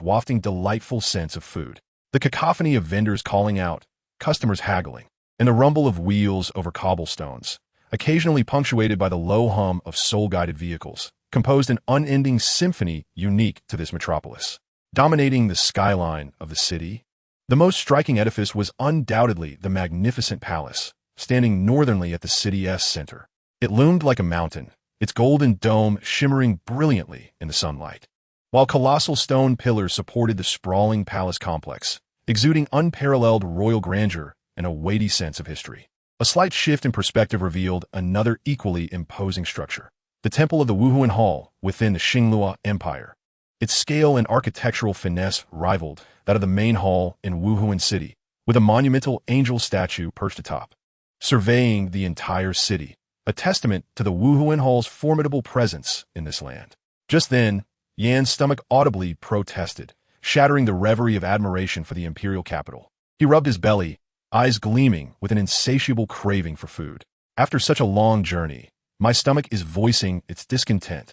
wafting delightful scents of food. The cacophony of vendors calling out, customers haggling, and the rumble of wheels over cobblestones, occasionally punctuated by the low hum of soul-guided vehicles, composed an unending symphony unique to this metropolis. Dominating the skyline of the city, the most striking edifice was undoubtedly the magnificent palace, standing northernly at the city's center. It loomed like a mountain, its golden dome shimmering brilliantly in the sunlight, while colossal stone pillars supported the sprawling palace complex, exuding unparalleled royal grandeur and a weighty sense of history. A slight shift in perspective revealed another equally imposing structure, the Temple of the Wuhuan Hall within the Xinghua Empire. Its scale and architectural finesse rivaled that of the main hall in Wuhuan City, with a monumental angel statue perched atop, surveying the entire city, a testament to the Wuhuan Hall's formidable presence in this land. Just then, Yan's stomach audibly protested, shattering the reverie of admiration for the imperial capital. He rubbed his belly, eyes gleaming with an insatiable craving for food. "After such a long journey, my stomach is voicing its discontent,"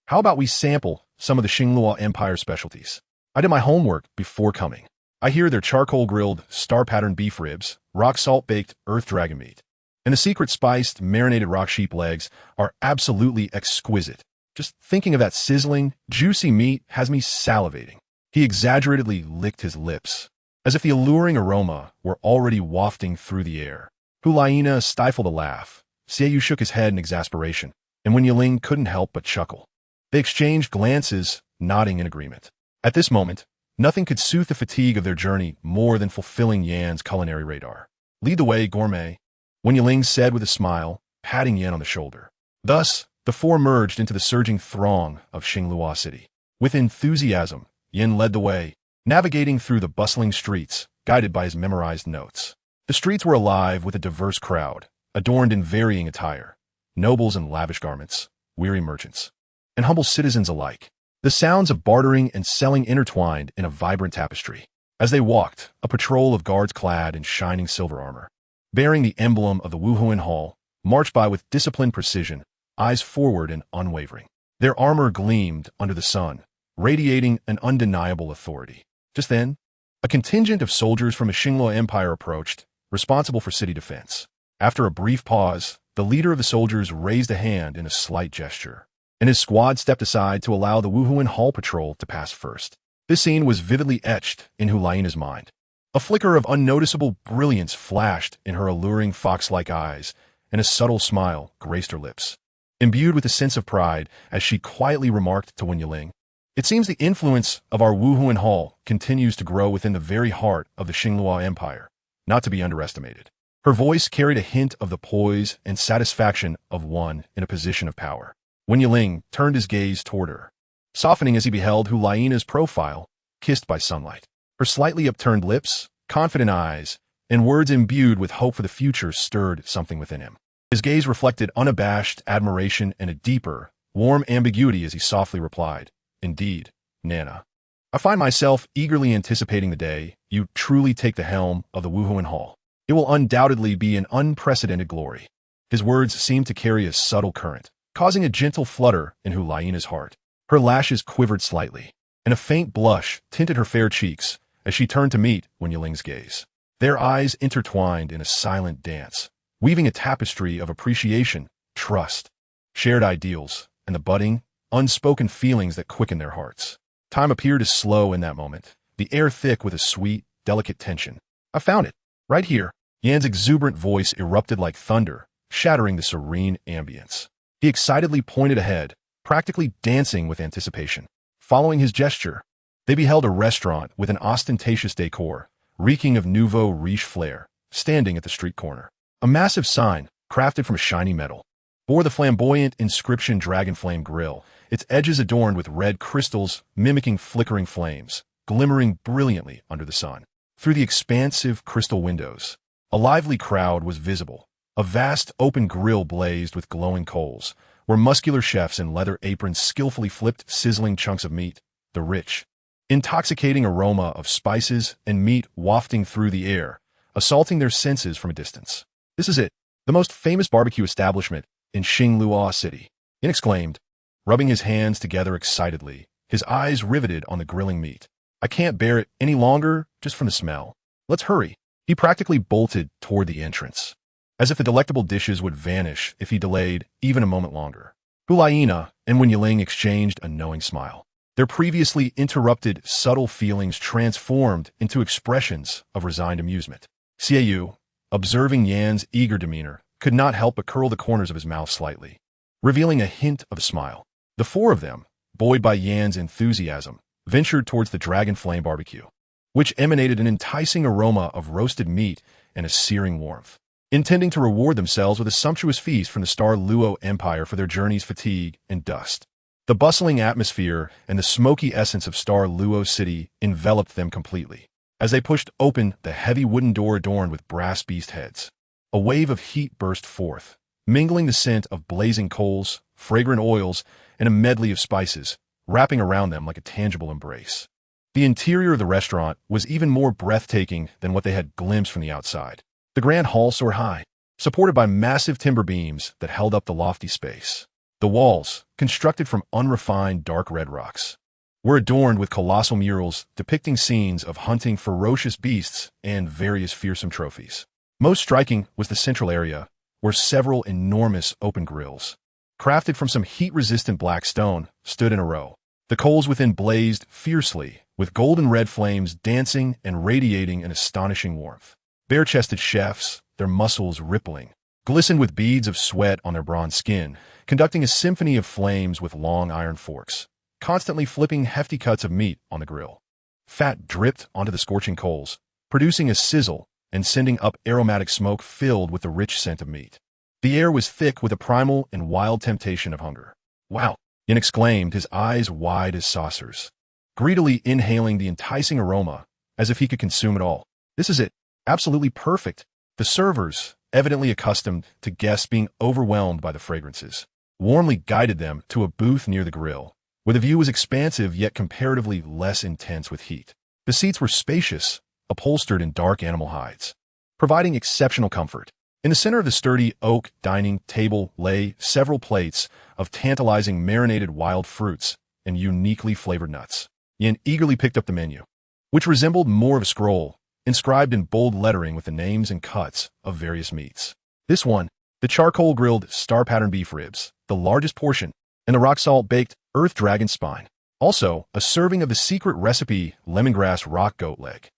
How about we sample some of the Xinglua Empire specialties? I did my homework before coming. I hear their charcoal-grilled, star-patterned beef ribs, rock-salt-baked earth dragon meat, and the secret spiced, marinated rock sheep legs are absolutely exquisite. Just thinking of that sizzling, juicy meat has me salivating. He exaggeratedly licked his lips, as if the alluring aroma were already wafting through the air. Hu Liena stifled a laugh. Xiaoyu shook his head in exasperation, and Wen Yiling couldn't help but chuckle. They exchanged glances, nodding in agreement. At this moment, nothing could soothe the fatigue of their journey more than fulfilling Yan's culinary radar. Lead the way, gourmet, Wen Yiling said with a smile, patting Yan on the shoulder. Thus, the four merged into the surging throng of Xinglua City. With enthusiasm, Yan led the way, navigating through the bustling streets, guided by his memorized notes. The streets were alive with a diverse crowd, adorned in varying attire, nobles in lavish garments, weary merchants, and humble citizens alike. The sounds of bartering and selling intertwined in a vibrant tapestry. As they walked, a patrol of guards clad in shining silver armor, bearing the emblem of the Wuhuan Hall, marched by with disciplined precision, eyes forward and unwavering. Their armor gleamed under the sun, radiating an undeniable authority. Just then, a contingent of soldiers from the Xinglua Empire approached, responsible for city defense. After a brief pause, the leader of the soldiers raised a hand in a slight gesture, and his squad stepped aside to allow the Wuhuan Hall patrol to pass first. This scene was vividly etched in Hu Liena's mind. A flicker of unnoticeable brilliance flashed in her alluring fox-like eyes, and a subtle smile graced her lips. Imbued with a sense of pride, as she quietly remarked to Wen Yiling, "It seems the influence of our Wuhuan Hall continues to grow within the very heart of the Xinglua Empire, not to be underestimated." Her voice carried a hint of the poise and satisfaction of one in a position of power. Wen Yiling turned his gaze toward her, softening as he beheld Hu Liena's profile, kissed by sunlight. Her slightly upturned lips, confident eyes, and words imbued with hope for the future stirred something within him. His gaze reflected unabashed admiration and a deeper, warm ambiguity as he softly replied, "Indeed, Nana. I find myself eagerly anticipating the day you truly take the helm of the Wuhuan Hall. It will undoubtedly be an unprecedented glory." His words seemed to carry a subtle current, causing a gentle flutter in Hu Liena's heart. Her lashes quivered slightly, and a faint blush tinted her fair cheeks as she turned to meet Wen Yiling's gaze. Their eyes intertwined in a silent dance, weaving a tapestry of appreciation, trust, shared ideals, and the budding, unspoken feelings that quickened their hearts. Time appeared as slow in that moment, the air thick with a sweet, delicate tension. "I found it, right here." Yan's exuberant voice erupted like thunder, shattering the serene ambience. He excitedly pointed ahead, practically dancing with anticipation. Following his gesture, they beheld a restaurant with an ostentatious decor, reeking of nouveau riche flair, standing at the street corner. A massive sign, crafted from shiny metal, bore the flamboyant inscription Dragonflame Grill, its edges adorned with red crystals mimicking flickering flames, glimmering brilliantly under the sun. Through the expansive crystal windows, a lively crowd was visible. A vast open grill blazed with glowing coals, where muscular chefs in leather aprons skillfully flipped sizzling chunks of meat, the rich, intoxicating aroma of spices and meat wafting through the air, assaulting their senses from a distance. "This is it, the most famous barbecue establishment in Xinglua City," Yin exclaimed, rubbing his hands together excitedly, his eyes riveted on the grilling meat. "I can't bear it any longer just from the smell. Let's hurry." He practically bolted toward the entrance, as if the delectable dishes would vanish if he delayed even a moment longer. Hu Liena and Wen Yiling exchanged a knowing smile. Their previously interrupted, subtle feelings transformed into expressions of resigned amusement. Xiaoyu, observing Yan's eager demeanor, could not help but curl the corners of his mouth slightly, revealing a hint of a smile. The four of them, buoyed by Yan's enthusiasm, ventured towards the Dragon Flame barbecue, which emanated an enticing aroma of roasted meat and a searing warmth. Intending to reward themselves with a sumptuous feast from the Star Luo Empire for their journey's fatigue and dust. The bustling atmosphere and the smoky essence of Star Luo City enveloped them completely. As they pushed open the heavy wooden door adorned with brass beast heads, a wave of heat burst forth, mingling the scent of blazing coals, fragrant oils, and a medley of spices, wrapping around them like a tangible embrace. The interior of the restaurant was even more breathtaking than what they had glimpsed from the outside. The grand hall soared high, supported by massive timber beams that held up the lofty space. The The walls, constructed from unrefined dark red rocks, were adorned with colossal murals depicting scenes of hunting ferocious beasts and various fearsome trophies. Most striking was the central area, where several enormous open grills, crafted from some heat-resistant black stone, stood in a row. The coals within blazed fiercely, with golden red flames dancing and radiating an astonishing warmth. Bare-chested chefs, their muscles rippling, glistened with beads of sweat on their bronze skin, conducting a symphony of flames with long iron forks, constantly flipping hefty cuts of meat on the grill. Fat dripped onto the scorching coals, producing a sizzle and sending up aromatic smoke filled with the rich scent of meat. The air was thick with a primal and wild temptation of hunger. "Wow!" Yin exclaimed, his eyes wide as saucers, greedily inhaling the enticing aroma as if he could consume it all. "This is it. Absolutely perfect." The servers, evidently accustomed to guests being overwhelmed by the fragrances, warmly guided them to a booth near the grill, where the view was expansive yet comparatively less intense with heat. The seats were spacious, upholstered in dark animal hides, providing exceptional comfort. In the center of the sturdy oak dining table lay several plates of tantalizing marinated wild fruits and uniquely flavored nuts. Yin eagerly picked up the menu, which resembled more of a scroll, inscribed in bold lettering with the names and cuts of various meats. This one, the charcoal-grilled star-pattern beef ribs, the largest portion, and the rock-salt-baked earth dragon spine. Also, a serving of the secret recipe lemongrass rock goat leg.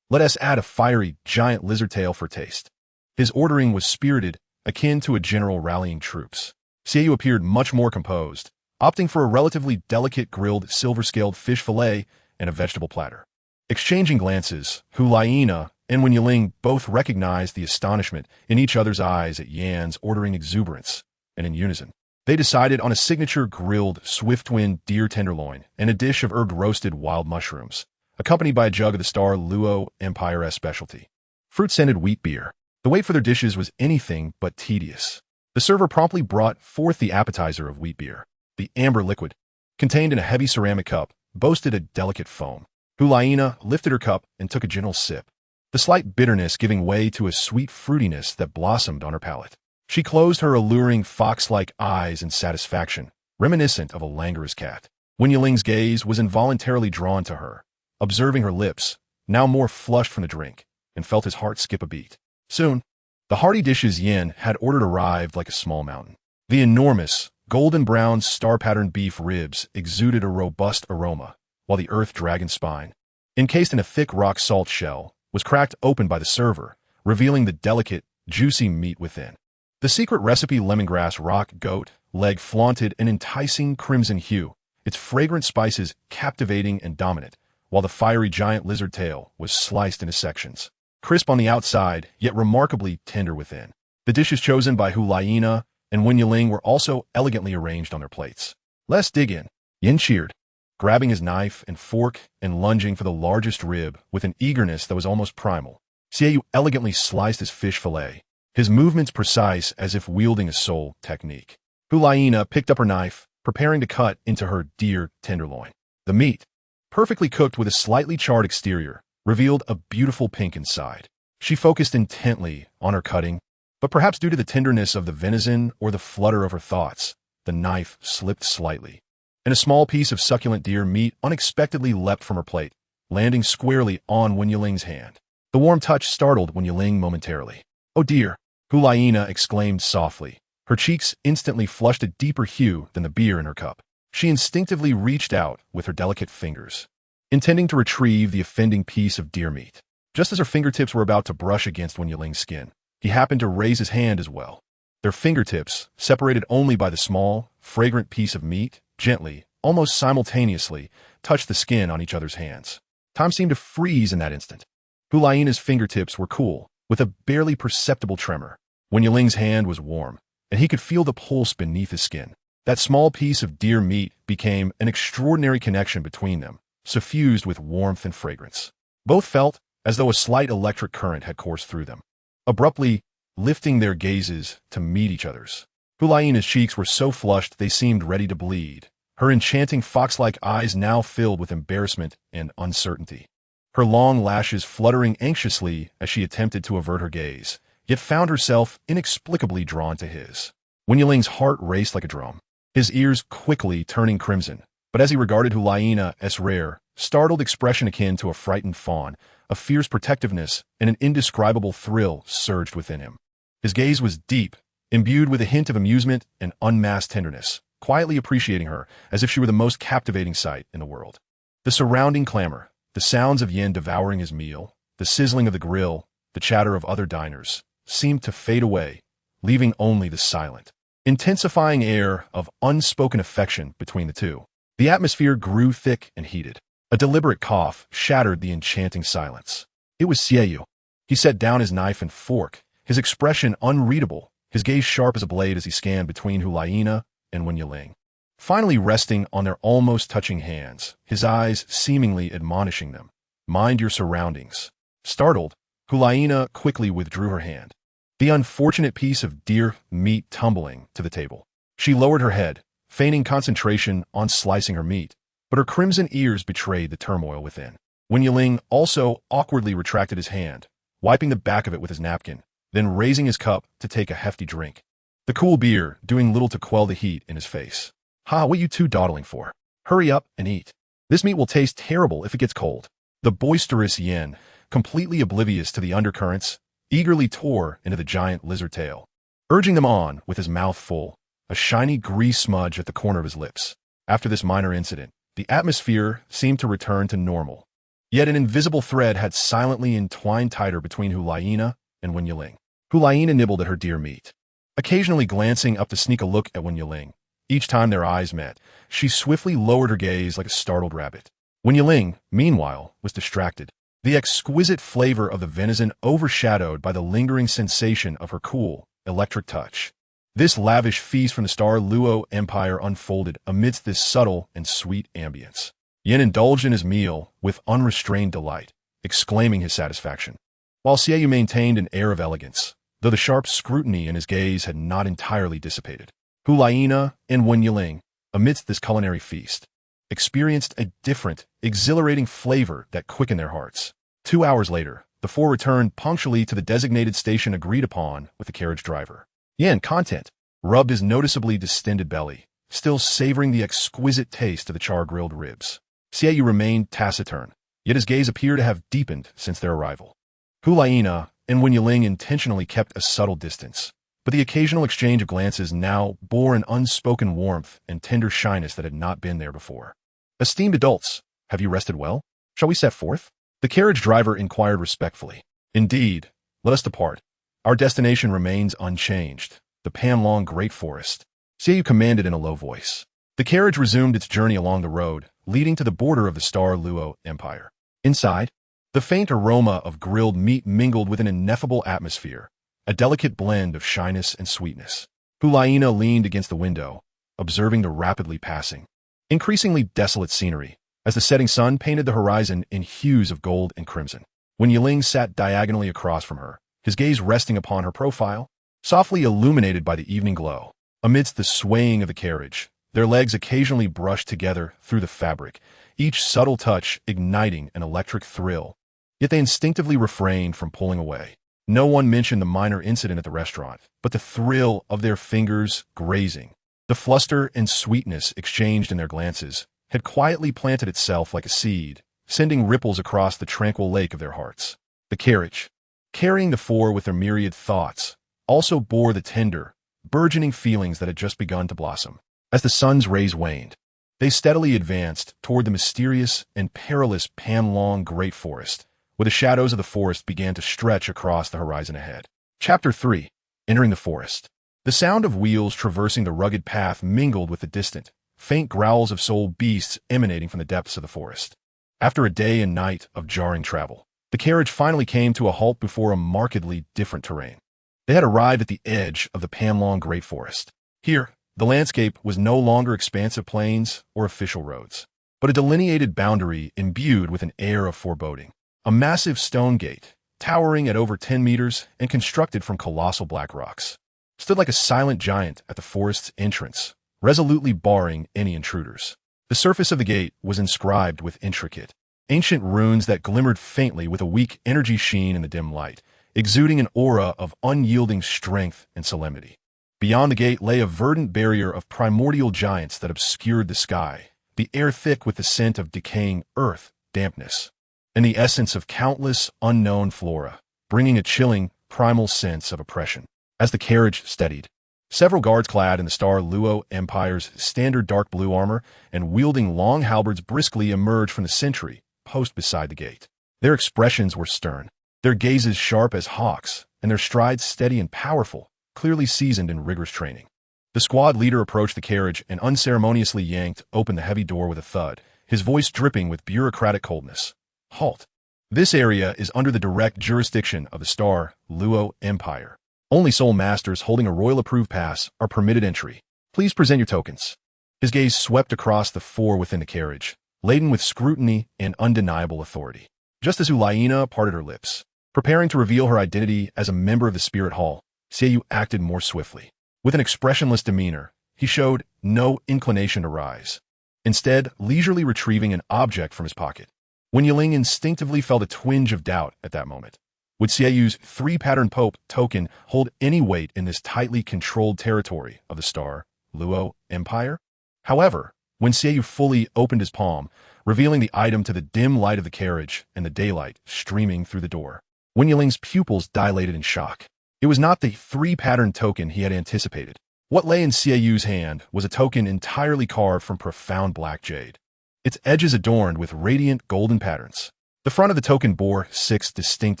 Let us add a fiery, giant lizard tail for taste. His ordering was spirited, akin to a general rallying troops. Xiaoyu appeared much more composed, opting for a relatively delicate grilled silver-scaled fish fillet and a vegetable platter. Exchanging glances, Hu Liena and Wen Yiling both recognized the astonishment in each other's eyes at Yan's ordering exuberance, and in unison, they decided on a signature grilled swift-wind deer tenderloin and a dish of herbed roasted wild mushrooms, accompanied by a jug of the Star Luo Empire's specialty, fruit-scented wheat beer. The wait for their dishes was anything but tedious. The server promptly brought forth the appetizer of wheat beer. The amber liquid, contained in a heavy ceramic cup, boasted a delicate foam. Hu Liena lifted her cup and took a gentle sip, the slight bitterness giving way to a sweet fruitiness that blossomed on her palate. She closed her alluring fox-like eyes in satisfaction, reminiscent of a languorous cat. Wen Yiling's gaze was involuntarily drawn to her, observing her lips, now more flushed from the drink, and felt his heart skip a beat. Soon, the hearty dishes Yin had ordered arrived like a small mountain. The enormous, golden-brown star-patterned beef ribs exuded a robust aroma, while the earth dragon spine, encased in a thick rock-salt shell, was cracked open by the server, revealing the delicate, juicy meat within. The secret recipe lemongrass rock goat leg flaunted an enticing crimson hue, its fragrant spices captivating and dominant, while the fiery giant lizard tail was sliced into sections, crisp on the outside, yet remarkably tender within. The dishes chosen by Hu Liena and Wen Yiling were also elegantly arranged on their plates. "Let's dig in," Yin cheered, grabbing his knife and fork and lunging for the largest rib with an eagerness that was almost primal. Xiaoyu elegantly sliced his fish fillet, his movements precise as if wielding a soul technique. Hu Liena picked up her knife, preparing to cut into her deer tenderloin. The meat, perfectly cooked with a slightly charred exterior, revealed a beautiful pink inside. She focused intently on her cutting, but perhaps due to the tenderness of the venison or the flutter of her thoughts, the knife slipped slightly, and a small piece of succulent deer meat unexpectedly leapt from her plate, landing squarely on Wen Yiling's hand. The warm touch startled Wen Yiling momentarily. "Oh dear," Hu Liena exclaimed softly. Her cheeks instantly flushed a deeper hue than the beer in her cup. She instinctively reached out with her delicate fingers, intending to retrieve the offending piece of deer meat. Just as her fingertips were about to brush against Wen Yiling's skin, he happened to raise his hand as well. Their fingertips, separated only by the small, fragrant piece of meat, gently, almost simultaneously, touched the skin on each other's hands. Time seemed to freeze in that instant. Hu Liena's fingertips were cool, with a barely perceptible tremor. Wen Yiling's hand was warm, and he could feel the pulse beneath his skin. That small piece of deer meat became an extraordinary connection between them, suffused with warmth and fragrance. Both felt as though a slight electric current had coursed through them, abruptly lifting their gazes to meet each other's. Hu Liena's cheeks were so flushed they seemed ready to bleed, her enchanting fox-like eyes now filled with embarrassment and uncertainty, her long lashes fluttering anxiously as she attempted to avert her gaze, yet found herself inexplicably drawn to his. Wen Yiling's heart raced like a drum. his ears quickly turning crimson. But as he regarded Hu Liena's rare, startled expression akin to a frightened fawn, a fierce protectiveness and an indescribable thrill surged within him. His gaze was deep, imbued with a hint of amusement and unmasked tenderness, quietly appreciating her as if she were the most captivating sight in the world. The surrounding clamor, the sounds of Yen devouring his meal, the sizzling of the grill, the chatter of other diners, seemed to fade away, leaving only the silent, intensifying air of unspoken affection between the two. The atmosphere grew thick and heated. A deliberate cough shattered the enchanting silence. It was Xiaoyu. He set down his knife and fork, his expression unreadable, his gaze sharp as a blade as he scanned between Hu Liena and Wen Yiling. Finally resting on their almost touching hands, his eyes seemingly admonishing them. Mind your surroundings. Startled, Hu Liena quickly withdrew her hand. The unfortunate piece of deer meat tumbling to the table. She lowered her head, feigning concentration on slicing her meat, but her crimson ears betrayed the turmoil within. Wen Yiling also awkwardly retracted his hand, wiping the back of it with his napkin, then raising his cup to take a hefty drink. The cool beer doing little to quell the heat in his face. "Ha, what you two dawdling for? Hurry up and eat. This meat will taste terrible if it gets cold." The boisterous Yen, completely oblivious to the undercurrents, eagerly tore into the giant lizard tail, urging them on with his mouth full, a shiny grease smudge at the corner of his lips. After this minor incident, the atmosphere seemed to return to normal. Yet an invisible thread had silently entwined tighter between Hu Liena and Wen Yiling. Hu Liena nibbled at her deer meat, occasionally glancing up to sneak a look at Wen Yiling. Each time their eyes met, she swiftly lowered her gaze like a startled rabbit. Wen Yiling, meanwhile, was distracted. The exquisite flavor of the venison overshadowed by the lingering sensation of her cool, electric touch. This lavish feast from the Douluo Empire unfolded amidst this subtle and sweet ambience. Yen indulged in his meal with unrestrained delight, exclaiming his satisfaction, while Xiaoyu maintained an air of elegance, though the sharp scrutiny in his gaze had not entirely dissipated. Hu Liena and Wen Yiling, amidst this culinary feast, experienced a different, exhilarating flavor that quickened their hearts. 2 hours later, the four returned punctually to the designated station agreed upon with the carriage driver. Yen, content, rubbed his noticeably distended belly, still savoring the exquisite taste of the char-grilled ribs. Xiaoyu remained taciturn, yet his gaze appeared to have deepened since their arrival. Hu Liena and Wen Yiling intentionally kept a subtle distance, but the occasional exchange of glances now bore an unspoken warmth and tender shyness that had not been there before. "Esteemed adults, have you rested well? Shall we set forth?" The carriage driver inquired respectfully. "Indeed, let us depart. Our destination remains unchanged, the Panlong Great Forest," Xiaoyu commanded in a low voice. The carriage resumed its journey along the road, leading to the border of the Douluo Empire. Inside, the faint aroma of grilled meat mingled with an ineffable atmosphere, a delicate blend of shyness and sweetness. Hu Liena leaned against the window, observing the rapidly passing, increasingly desolate scenery, as the setting sun painted the horizon in hues of gold and crimson. Wen Yiling sat diagonally across from her, his gaze resting upon her profile, softly illuminated by the evening glow. Amidst the swaying of the carriage, their legs occasionally brushed together through the fabric, each subtle touch igniting an electric thrill. Yet they instinctively refrained from pulling away. No one mentioned the minor incident at the restaurant, but the thrill of their fingers grazing, the fluster and sweetness exchanged in their glances, had quietly planted itself like a seed, sending ripples across the tranquil lake of their hearts. The carriage, carrying the four with their myriad thoughts, also bore the tender, burgeoning feelings that had just begun to blossom. As the sun's rays waned, they steadily advanced toward the mysterious and perilous Panlong Great Forest, where the shadows of the forest began to stretch across the horizon ahead. Chapter 3. Entering the forest. The sound of wheels traversing the rugged path mingled with the distant, faint growls of soul beasts emanating from the depths of the forest. After a day and night of jarring travel, the carriage finally came to a halt before a markedly different terrain. They had arrived at the edge of the Panlong Great Forest. Here, the landscape was no longer expansive plains or official roads, but a delineated boundary imbued with an air of foreboding. A massive stone gate, towering at over 10 meters and constructed from colossal black rocks, stood like a silent giant at the forest's entrance, resolutely barring any intruders. The surface of the gate was inscribed with intricate, ancient runes that glimmered faintly with a weak energy sheen in the dim light, exuding an aura of unyielding strength and solemnity. Beyond the gate lay a verdant barrier of primordial giants that obscured the sky, the air thick with the scent of decaying earth, dampness, and the essence of countless unknown flora, bringing a chilling, primal sense of oppression. As the carriage steadied, several guards clad in the Douluo Empire's standard dark blue armor and wielding long halberds briskly emerged from the sentry post beside the gate. Their expressions were stern, their gazes sharp as hawks, and their strides steady and powerful, clearly seasoned in rigorous training. The squad leader approached the carriage and unceremoniously yanked open the heavy door with a thud, his voice dripping with bureaucratic coldness. Halt. This area is under the direct jurisdiction of the Douluo Empire. Only Soul Masters holding a royal-approved pass are permitted entry. Please present your tokens. His gaze swept across the four within the carriage, laden with scrutiny and undeniable authority. Just as Hu Liena parted her lips, preparing to reveal her identity as a member of the Spirit Hall, Xiaoyu acted more swiftly. With an expressionless demeanor, he showed no inclination to rise, instead leisurely retrieving an object from his pocket. When Yiling instinctively felt a twinge of doubt at that moment. Would Xiaoyu's 3-pattern Pope token hold any weight in this tightly controlled territory of the Douluo Empire? However, when Xiaoyu fully opened his palm, revealing the item to the dim light of the carriage and the daylight streaming through the door, when Yiling's pupils dilated in shock. It was not the 3-pattern token he had anticipated. What lay in Xiaoyu's hand was a token entirely carved from profound black jade, its edges adorned with radiant golden patterns. The front of the token bore 6 distinct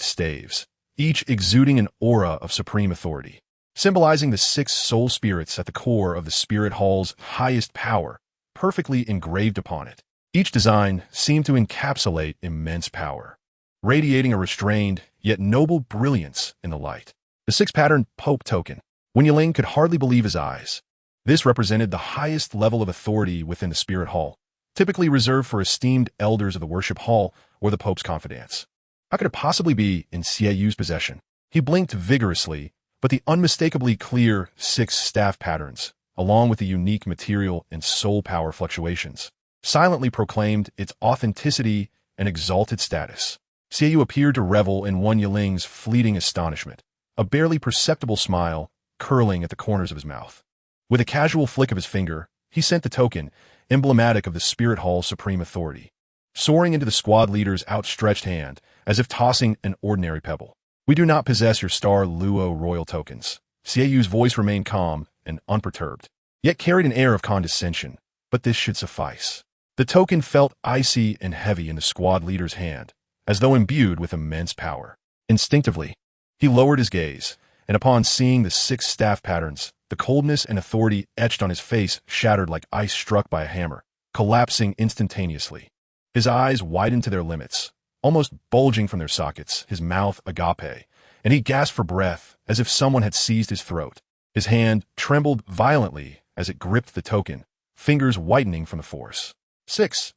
staves, each exuding an aura of supreme authority, symbolizing the 6 soul spirits at the core of the Spirit Hall's highest power, perfectly engraved upon it. Each design seemed to encapsulate immense power, radiating a restrained yet noble brilliance in the light. The 6-pattern Pope token, when Yiling could hardly believe his eyes. This represented the highest level of authority within the Spirit Hall, typically reserved for esteemed elders of the Worship Hall or the Pope's confidants. How could it possibly be in Xiaoyu's possession? He blinked vigorously, but the unmistakably clear 6 staff patterns, along with the unique material and soul power fluctuations, silently proclaimed its authenticity and exalted status. Xiaoyu appeared to revel in one Yiling's fleeting astonishment, a barely perceptible smile curling at the corners of his mouth. With a casual flick of his finger, he sent the token, emblematic of the Spirit Hall's supreme authority, soaring into the squad leader's outstretched hand, as if tossing an ordinary pebble. We do not possess your Douluo royal tokens. Xiaoyu's voice remained calm and unperturbed, yet carried an air of condescension, but this should suffice. The token felt icy and heavy in the squad leader's hand, as though imbued with immense power. Instinctively, he lowered his gaze, and upon seeing the 6 staff patterns, the coldness and authority etched on his face shattered like ice struck by a hammer, collapsing instantaneously. His eyes widened to their limits, almost bulging from their sockets, his mouth agape, and he gasped for breath as if someone had seized his throat. His hand trembled violently as it gripped the token, fingers whitening from the force. 6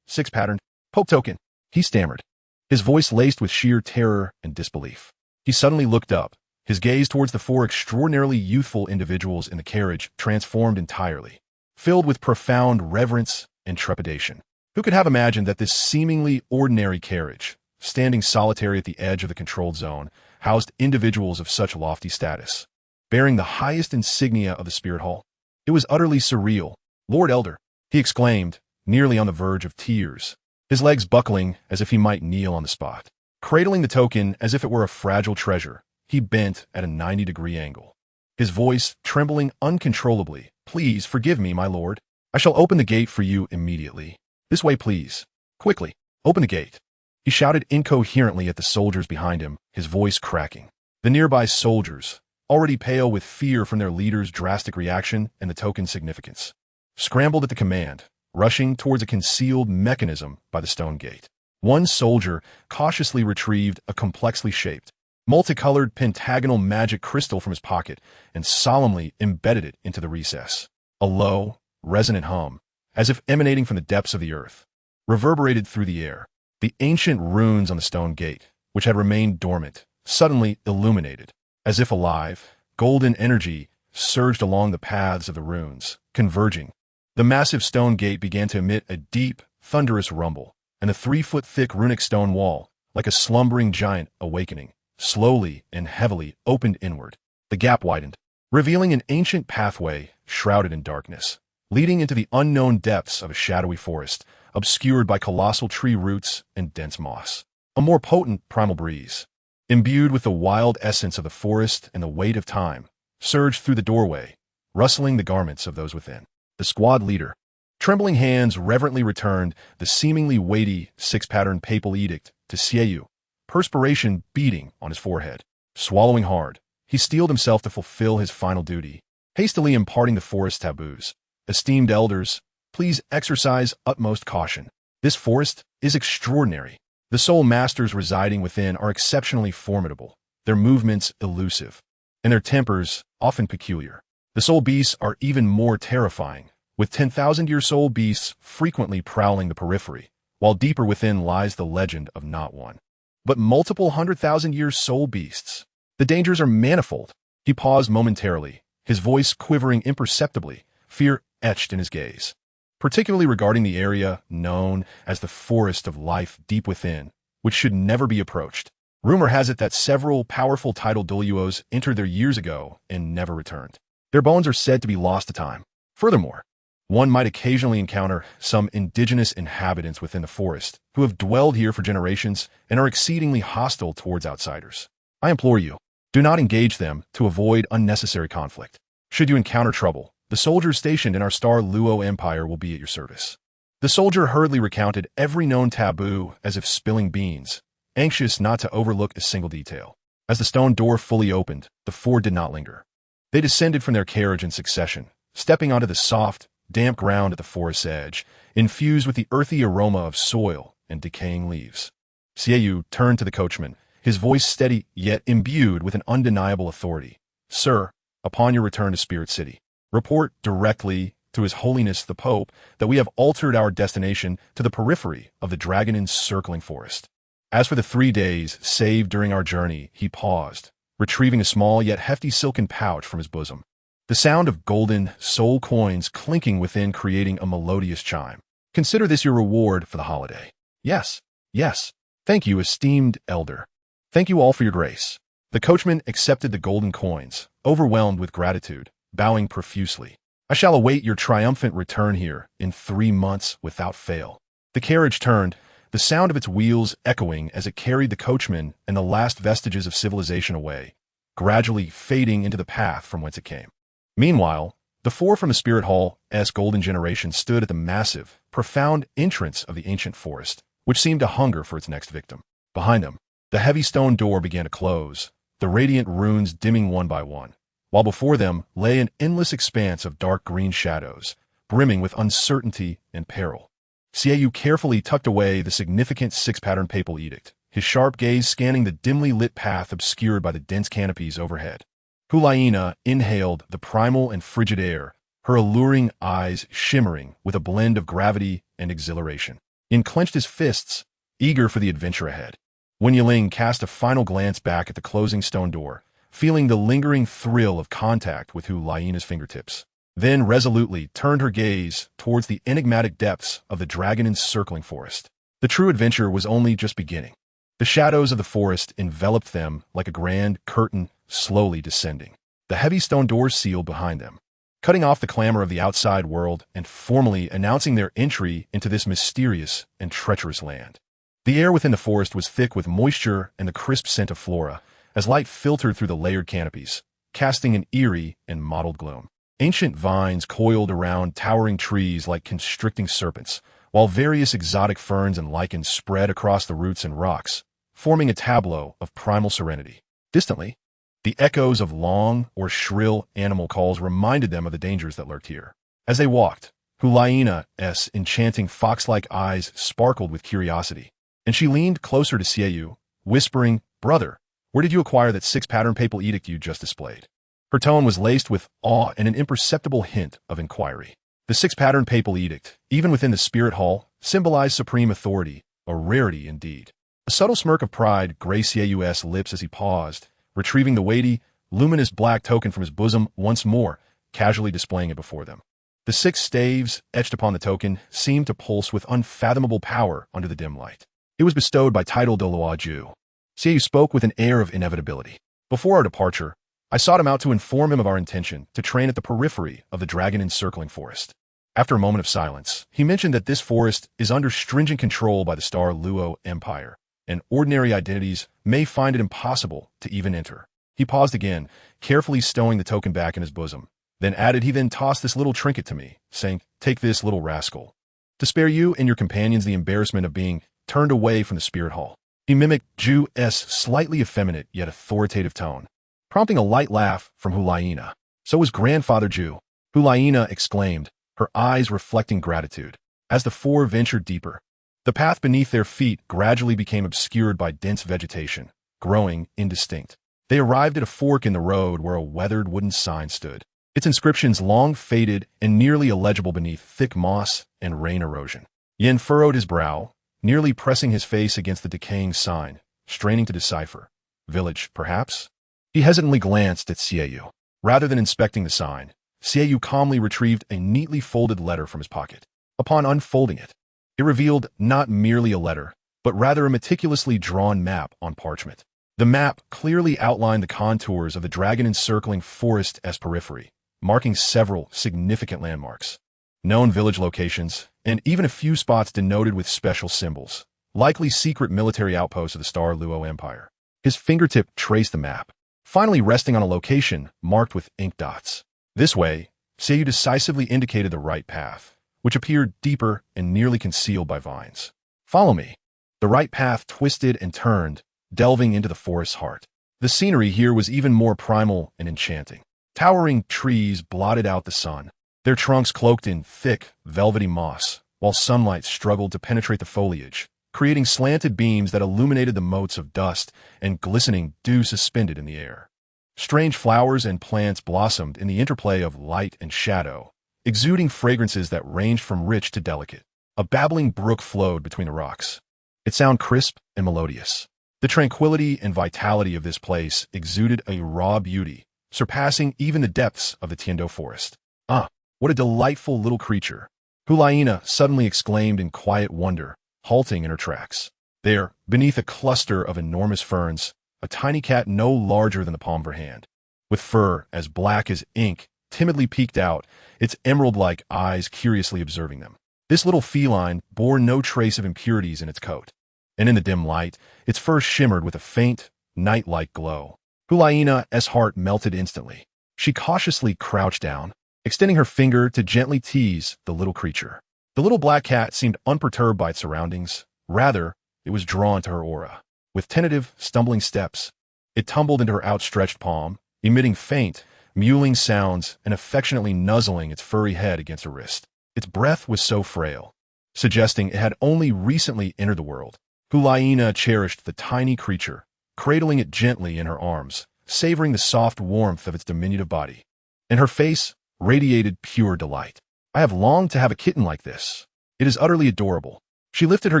pattern, Pope token, he stammered, his voice laced with sheer terror and disbelief. He suddenly looked up, his gaze towards the 4 extraordinarily youthful individuals in the carriage transformed entirely, filled with profound reverence and trepidation. Who could have imagined that this seemingly ordinary carriage, standing solitary at the edge of the controlled zone, housed individuals of such lofty status, bearing the highest insignia of the Spirit Hall? It was utterly surreal. Lord Elder, he exclaimed, nearly on the verge of tears, his legs buckling as if he might kneel on the spot. Cradling the token as if it were a fragile treasure, he bent at a 90-degree angle, his voice trembling uncontrollably. Please forgive me, my lord. I shall open the gate for you immediately. This way, please. Quickly, open the gate. He shouted incoherently at the soldiers behind him, his voice cracking. The nearby soldiers, already pale with fear from their leader's drastic reaction and the token's significance, scrambled at the command, rushing towards a concealed mechanism by the stone gate. One soldier cautiously retrieved a complexly shaped, multicolored pentagonal magic crystal from his pocket and solemnly embedded it into the recess. A low, resonant hum, as if emanating from the depths of the earth, reverberated through the air. The ancient runes on the stone gate, which had remained dormant, suddenly illuminated. As if alive, golden energy surged along the paths of the runes, converging. The massive stone gate began to emit a deep, thunderous rumble, and the 3-foot-thick runic stone wall, like a slumbering giant awakening, slowly and heavily opened inward. The gap widened, revealing an ancient pathway shrouded in darkness, leading into the unknown depths of a shadowy forest, obscured by colossal tree roots and dense moss. A more potent primal breeze, imbued with the wild essence of the forest and the weight of time, surged through the doorway, rustling the garments of those within. The squad leader, trembling hands, reverently returned the seemingly weighty six-pattern papal edict to Xiaoyu, perspiration beading on his forehead. Swallowing hard, he steeled himself to fulfill his final duty, hastily imparting the forest taboos. Esteemed elders, please exercise utmost caution. This forest is extraordinary. The soul masters residing within are exceptionally formidable, their movements elusive, and their tempers often peculiar. The soul beasts are even more terrifying, with 10,000-year soul beasts frequently prowling the periphery, while deeper within lies the legend of not one, but multiple 100,000-year soul beasts. The dangers are manifold. He paused momentarily, his voice quivering imperceptibly, fear etched in his gaze, particularly regarding the area known as the Forest of Life deep within, which should never be approached. Rumor has it that several powerful titled Douluos entered there years ago and never returned. Their bones are said to be lost to time. Furthermore, one might occasionally encounter some indigenous inhabitants within the forest who have dwelled here for generations and are exceedingly hostile towards outsiders. I implore you, do not engage them to avoid unnecessary conflict. Should you encounter trouble, the soldiers stationed in our star Luo Empire will be at your service. The soldier hurriedly recounted every known taboo as if spilling beans, anxious not to overlook a single detail. As the stone door fully opened, the four did not linger. They descended from their carriage in succession, stepping onto the soft, damp ground at the forest's edge, infused with the earthy aroma of soil and decaying leaves. Xiaoyu turned to the coachman, his voice steady yet imbued with an undeniable authority. Sir, upon your return to Spirit City, report directly to His Holiness the Pope that we have altered our destination to the periphery of the dragon-encircling forest. As for the 3 days saved during our journey, he paused, retrieving a small yet hefty silken pouch from his bosom. The sound of golden soul coins clinking within creating a melodious chime. Consider this your reward for the holiday. Yes, yes. Thank you, esteemed elder. Thank you all for your grace. The coachman accepted the golden coins, overwhelmed with gratitude, bowing profusely. I shall await your triumphant return here in 3 months without fail. The carriage turned, the sound of its wheels echoing as it carried the coachman and the last vestiges of civilization away, gradually fading into the path from whence it came. Meanwhile, the four from the Spirit Hall's golden generation stood at the massive, profound entrance of the ancient forest, which seemed to hunger for its next victim. Behind them, the heavy stone door began to close, the radiant runes dimming one by one, while before them lay an endless expanse of dark green shadows, brimming with uncertainty and peril. Xiaoyu carefully tucked away the significant six-pattern papal edict, his sharp gaze scanning the dimly lit path obscured by the dense canopies overhead. Hu Liena inhaled the primal and frigid air, her alluring eyes shimmering with a blend of gravity and exhilaration. Yin clenched his fists, eager for the adventure ahead. Wen Yiling cast a final glance back at the closing stone door, feeling the lingering thrill of contact with Hu Liena's fingertips, then resolutely turned her gaze towards the enigmatic depths of the dragon-encircling forest. The true adventure was only just beginning. The shadows of the forest enveloped them like a grand curtain slowly descending. The heavy stone doors sealed behind them, cutting off the clamor of the outside world and formally announcing their entry into this mysterious and treacherous land. The air within the forest was thick with moisture and the crisp scent of flora, as light filtered through the layered canopies, casting an eerie and mottled gloom. Ancient vines coiled around towering trees like constricting serpents, while various exotic ferns and lichens spread across the roots and rocks, forming a tableau of primal serenity. Distantly, the echoes of long or shrill animal calls reminded them of the dangers that lurked here. As they walked, Hu Liena's enchanting fox-like eyes sparkled with curiosity, and she leaned closer to Xiaoyu, whispering, "Brother, where did you acquire that six-pattern papal edict you just displayed?" Her tone was laced with awe and an imperceptible hint of inquiry. The six-pattern papal edict, even within the Spirit Hall, symbolized supreme authority, a rarity indeed. A subtle smirk of pride graced Xiaoyu's lips as he paused, retrieving the weighty, luminous black token from his bosom once more, casually displaying it before them. The 6 staves etched upon the token seemed to pulse with unfathomable power under the dim light. It was bestowed by titled Douluo. Xiaoyu spoke with an air of inevitability. Before our departure, I sought him out to inform him of our intention to train at the periphery of the dragon-encircling forest. After a moment of silence, he mentioned that this forest is under stringent control by the Star Luo Empire, and ordinary identities may find it impossible to even enter. He paused again, carefully stowing the token back in his bosom, then added he then tossed this little trinket to me, saying, "Take this, little rascal, to spare you and your companions the embarrassment of being turned away from the spirit hall." He mimicked Zhu's slightly effeminate yet authoritative tone, prompting a light laugh from Hu Liena. "So was grandfather Zhu," Hu Liena exclaimed, her eyes reflecting gratitude. As the four ventured deeper, the path beneath their feet gradually became obscured by dense vegetation, growing indistinct. They arrived at a fork in the road where a weathered wooden sign stood, its inscriptions long faded and nearly illegible beneath thick moss and rain erosion. Yin furrowed his brow, nearly pressing his face against the decaying sign, straining to decipher. Village, perhaps? He hesitantly glanced at Xiaoyu. Rather than inspecting the sign, Xiaoyu calmly retrieved a neatly folded letter from his pocket. Upon unfolding it, it revealed not merely a letter, but rather a meticulously drawn map on parchment. The map clearly outlined the contours of the dragon-encircling forest as periphery, marking several significant landmarks, known village locations, and even a few spots denoted with special symbols, likely secret military outposts of the Star Luo Empire. His fingertip traced the map, finally resting on a location marked with ink dots. This way, Xiaoyu decisively indicated the right path, which appeared deeper and nearly concealed by vines. "Follow me." The right path twisted and turned, delving into the forest's heart. The scenery here was even more primal and enchanting. Towering trees blotted out the sun, their trunks cloaked in thick, velvety moss, while sunlight struggled to penetrate the foliage, creating slanted beams that illuminated the motes of dust and glistening dew suspended in the air. Strange flowers and plants blossomed in the interplay of light and shadow, exuding fragrances that ranged from rich to delicate. A babbling brook flowed between the rocks, its sound crisp and melodious. The tranquility and vitality of this place exuded a raw beauty, surpassing even the depths of the Tiando forest. "Ah, what a delightful little creature!" Hu Liena suddenly exclaimed in quiet wonder, halting in her tracks. There, beneath a cluster of enormous ferns, a tiny cat no larger than the palm of her hand, with fur as black as ink, timidly peeked out, its emerald-like eyes curiously observing them. This little feline bore no trace of impurities in its coat, and in the dim light, its fur shimmered with a faint, night-like glow. Hu Liena's heart melted instantly. She cautiously crouched down, extending her finger to gently tease the little creature. The little black cat seemed unperturbed by its surroundings. Rather, it was drawn to her aura. With tentative, stumbling steps, it tumbled into her outstretched palm, emitting faint, mewling sounds and affectionately nuzzling its furry head against her wrist. Its breath was so frail, suggesting it had only recently entered the world. Hu Liena cherished the tiny creature, cradling it gently in her arms, savoring the soft warmth of its diminutive body. And her face radiated pure delight. "I have longed to have a kitten like this. It is utterly adorable." She lifted her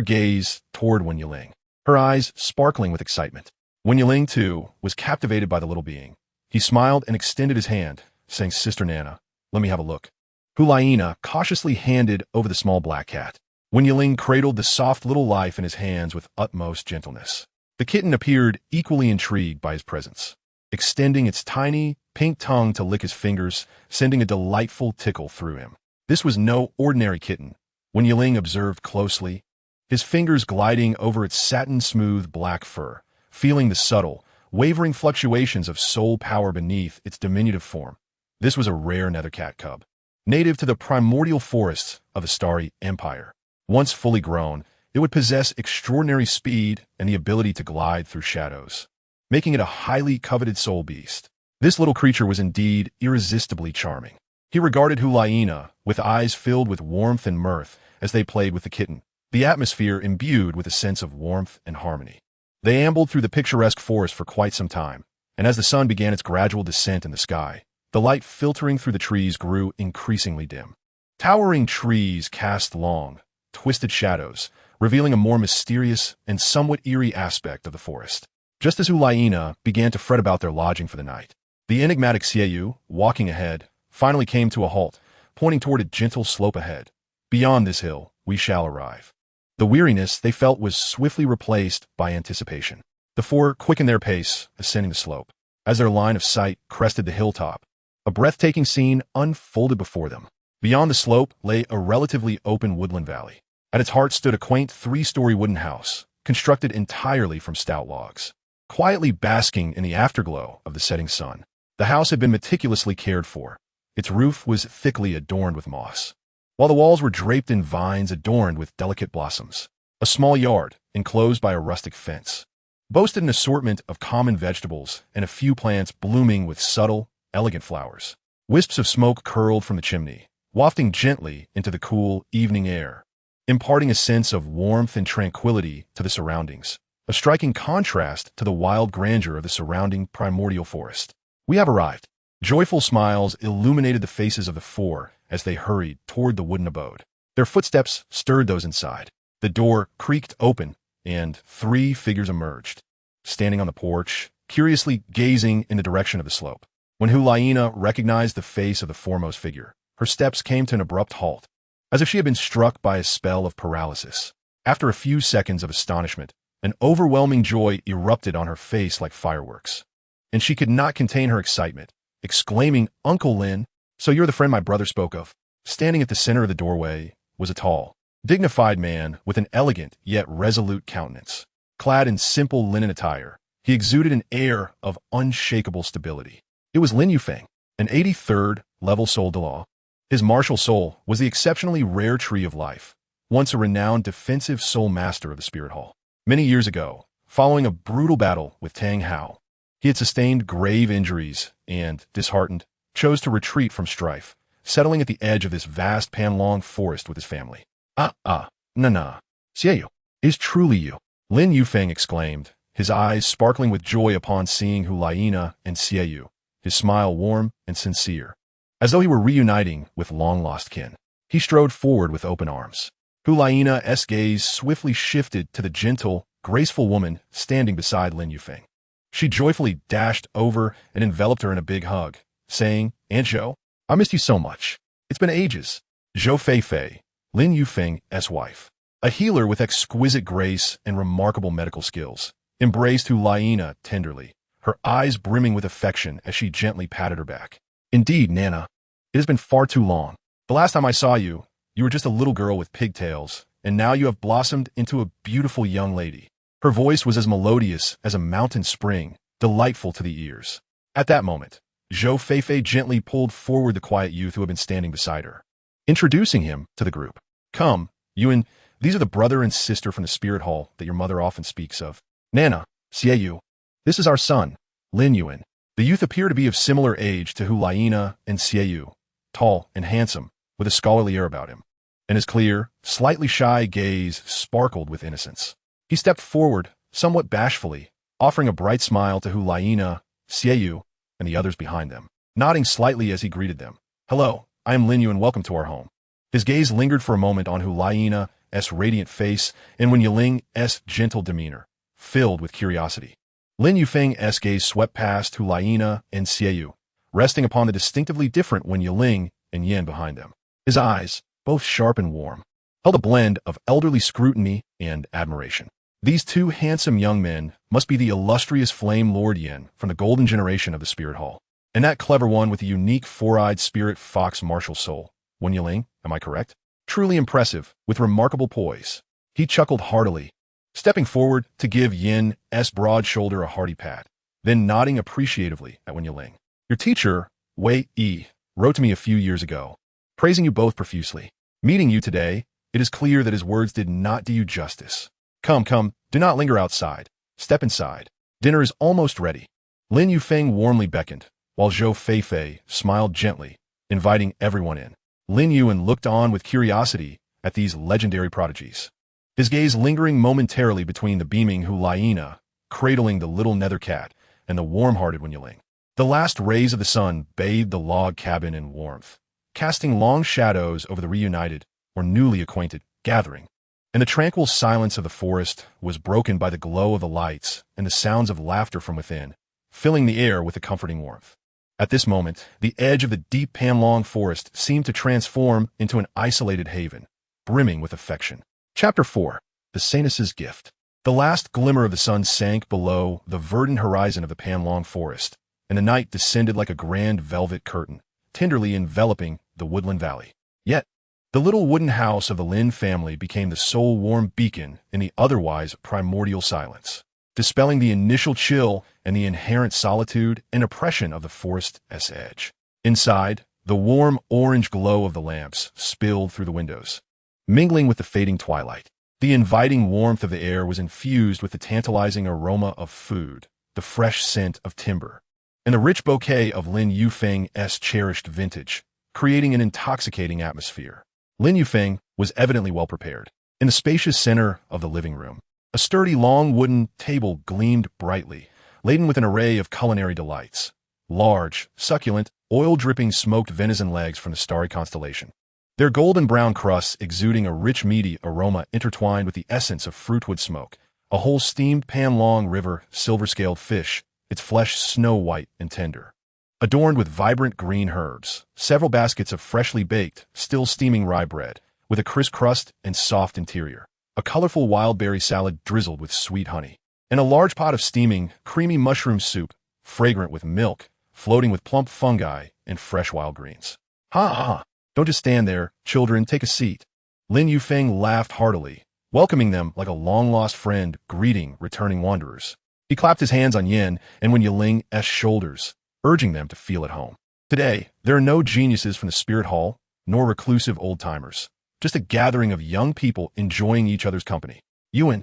gaze toward Wen Yiling, her eyes sparkling with excitement. Wen Yiling, too, was captivated by the little being. He smiled and extended his hand, saying, "Sister Nana, let me have a look." Hu Liena cautiously handed over the small black cat. Wen Yiling cradled the soft little life in his hands with utmost gentleness. The kitten appeared equally intrigued by his presence, extending its tiny, pink tongue to lick his fingers, sending a delightful tickle through him. This was no ordinary kitten. Wen Yiling observed closely, his fingers gliding over its satin-smooth black fur, feeling the subtle, wavering fluctuations of soul power beneath its diminutive form. This was a rare nethercat cub, native to the primordial forests of the Starry Empire. Once fully grown, it would possess extraordinary speed and the ability to glide through shadows, making it a highly coveted soul beast. This little creature was indeed irresistibly charming. He regarded Hu Liena with eyes filled with warmth and mirth as they played with the kitten, the atmosphere imbued with a sense of warmth and harmony. They ambled through the picturesque forest for quite some time, and as the sun began its gradual descent in the sky, the light filtering through the trees grew increasingly dim. Towering trees cast long, twisted shadows, revealing a more mysterious and somewhat eerie aspect of the forest. Just as Hu Liena began to fret about their lodging for the night, the enigmatic Xiaoyu, walking ahead, finally came to a halt, pointing toward a gentle slope ahead. "Beyond this hill, we shall arrive." The weariness they felt was swiftly replaced by anticipation. The four quickened their pace, ascending the slope. As their line of sight crested the hilltop, a breathtaking scene unfolded before them. Beyond the slope lay a relatively open woodland valley. At its heart stood a quaint three-story wooden house, constructed entirely from stout logs. Quietly basking in the afterglow of the setting sun, the house had been meticulously cared for. Its roof was thickly adorned with moss, while the walls were draped in vines adorned with delicate blossoms. A small yard, enclosed by a rustic fence, boasted an assortment of common vegetables and a few plants blooming with subtle, elegant flowers. Wisps of smoke curled from the chimney, wafting gently into the cool evening air, imparting a sense of warmth and tranquility to the surroundings, a striking contrast to the wild grandeur of the surrounding primordial forest. "We have arrived." Joyful smiles illuminated the faces of the four as they hurried toward the wooden abode. Their footsteps stirred those inside. The door creaked open, and 3 figures emerged, standing on the porch, curiously gazing in the direction of the slope. When Hu Liena recognized the face of the foremost figure, her steps came to an abrupt halt, as if she had been struck by a spell of paralysis. After a few seconds of astonishment, an overwhelming joy erupted on her face like fireworks, and she could not contain her excitement, exclaiming, "Uncle Lin, so you're the friend my brother spoke of." Standing at the center of the doorway was a tall, dignified man with an elegant yet resolute countenance. Clad in simple linen attire, he exuded an air of unshakable stability. It was Lin Yufeng, an 83rd level soul Douluo. His martial soul was the exceptionally rare tree of life, once a renowned defensive soul master of the Spirit Hall. Many years ago, following a brutal battle with Tang Hao, he had sustained grave injuries and, disheartened, chose to retreat from strife, settling at the edge of this vast Panlong forest with his family. "Na, Xiaoyu, is truly you," Lin Yufeng exclaimed, his eyes sparkling with joy upon seeing Hu Liena and Xiaoyu, his smile warm and sincere, as though he were reuniting with long-lost kin. He strode forward with open arms. Hu Liena's gaze swiftly shifted to the gentle, graceful woman standing beside Lin Yufeng. She joyfully dashed over and enveloped her in a big hug, saying, "Aunt Zhou, I missed you so much. It's been ages." Zhou Feifei, Lin Yufeng's wife, a healer with exquisite grace and remarkable medical skills, embraced Hu Liena tenderly, her eyes brimming with affection as she gently patted her back. "Indeed, Nana, it has been far too long. The last time I saw you, you were just a little girl with pigtails, and now you have blossomed into a beautiful young lady." Her voice was as melodious as a mountain spring, delightful to the ears. At that moment, Zhou Feifei gently pulled forward the quiet youth who had been standing beside her, introducing him to the group. "Come, Yuan, these are the brother and sister from the Spirit Hall that your mother often speaks of. Nana, Xiaoyu, this is our son, Lin Yuan." The youth appeared to be of similar age to Hu Liena and Xiaoyu, tall and handsome, with a scholarly air about him, and his clear, slightly shy gaze sparkled with innocence. He stepped forward, somewhat bashfully, offering a bright smile to Hu Liena, Xiaoyu, and the others behind them, nodding slightly as he greeted them. "Hello, I am Lin Yu and welcome to our home." His gaze lingered for a moment on Hu Liena's radiant face and Wen Yuling's gentle demeanor, filled with curiosity. Lin Yufeng's gaze swept past Hu Liena and Xiaoyu, resting upon the distinctively different Wen Yuling and Yin behind them. His eyes, both sharp and warm, held a blend of elderly scrutiny and admiration. These 2 handsome young men must be the illustrious Flame Lord Yin from the golden generation of the Spirit Hall, and that clever one with the unique 4-eyed spirit fox martial soul, Wen Yuling, am I correct? Truly impressive, with remarkable poise. He chuckled heartily, stepping forward to give Yin's broad shoulder a hearty pat, then nodding appreciatively at Wen Yuling. "Your teacher, Wei Yi, wrote to me a few years ago, praising you both profusely. Meeting you today, it is clear that his words did not do you justice. Come, do not linger outside. Step inside. Dinner is almost ready." Lin Yufeng warmly beckoned, while Zhou Feifei smiled gently, inviting everyone in. Lin Yuan looked on with curiosity at these legendary prodigies, his gaze lingering momentarily between the beaming Hu Liena, cradling the little nether cat, and the warm-hearted Wen Yuling. The last rays of the sun bathed the log cabin in warmth, casting long shadows over the reunited, or newly acquainted, gathering, and the tranquil silence of the forest was broken by the glow of the lights and the sounds of laughter from within, filling the air with a comforting warmth. At this moment, the edge of the deep Panlong forest seemed to transform into an isolated haven, brimming with affection. Chapter 4. The Saintess's Gift. The last glimmer of the sun sank below the verdant horizon of the Panlong forest, and the night descended like a grand velvet curtain, tenderly enveloping the woodland valley. Yet, the little wooden house of the Lin family became the sole warm beacon in the otherwise primordial silence, dispelling the initial chill and the inherent solitude and oppression of the forest's edge. Inside, the warm orange glow of the lamps spilled through the windows, mingling with the fading twilight. The inviting warmth of the air was infused with the tantalizing aroma of food, the fresh scent of timber, and the rich bouquet of Lin Yufeng's cherished vintage, creating an intoxicating atmosphere. Lin Yufeng was evidently well prepared. In the spacious center of the living room, a sturdy long wooden table gleamed brightly, laden with an array of culinary delights. Large, succulent, oil-dripping smoked venison legs from the starry constellation, their golden brown crusts exuding a rich meaty aroma intertwined with the essence of fruitwood smoke, a whole steamed pan-long river silver-scaled fish, its flesh snow-white and tender, adorned with vibrant green herbs, several baskets of freshly baked, still steaming rye bread, with a crisp crust and soft interior, a colorful wild berry salad drizzled with sweet honey, and a large pot of steaming, creamy mushroom soup, fragrant with milk, floating with plump fungi and fresh wild greens. Ha! Don't just stand there, children, take a seat. Lin Yufeng laughed heartily, welcoming them like a long-lost friend greeting returning wanderers. He clapped his hands on Yin and Wen Yiling's shoulders, urging them to feel at home. Today, there are no geniuses from the Spirit Hall, nor reclusive old-timers, just a gathering of young people enjoying each other's company. Yuan,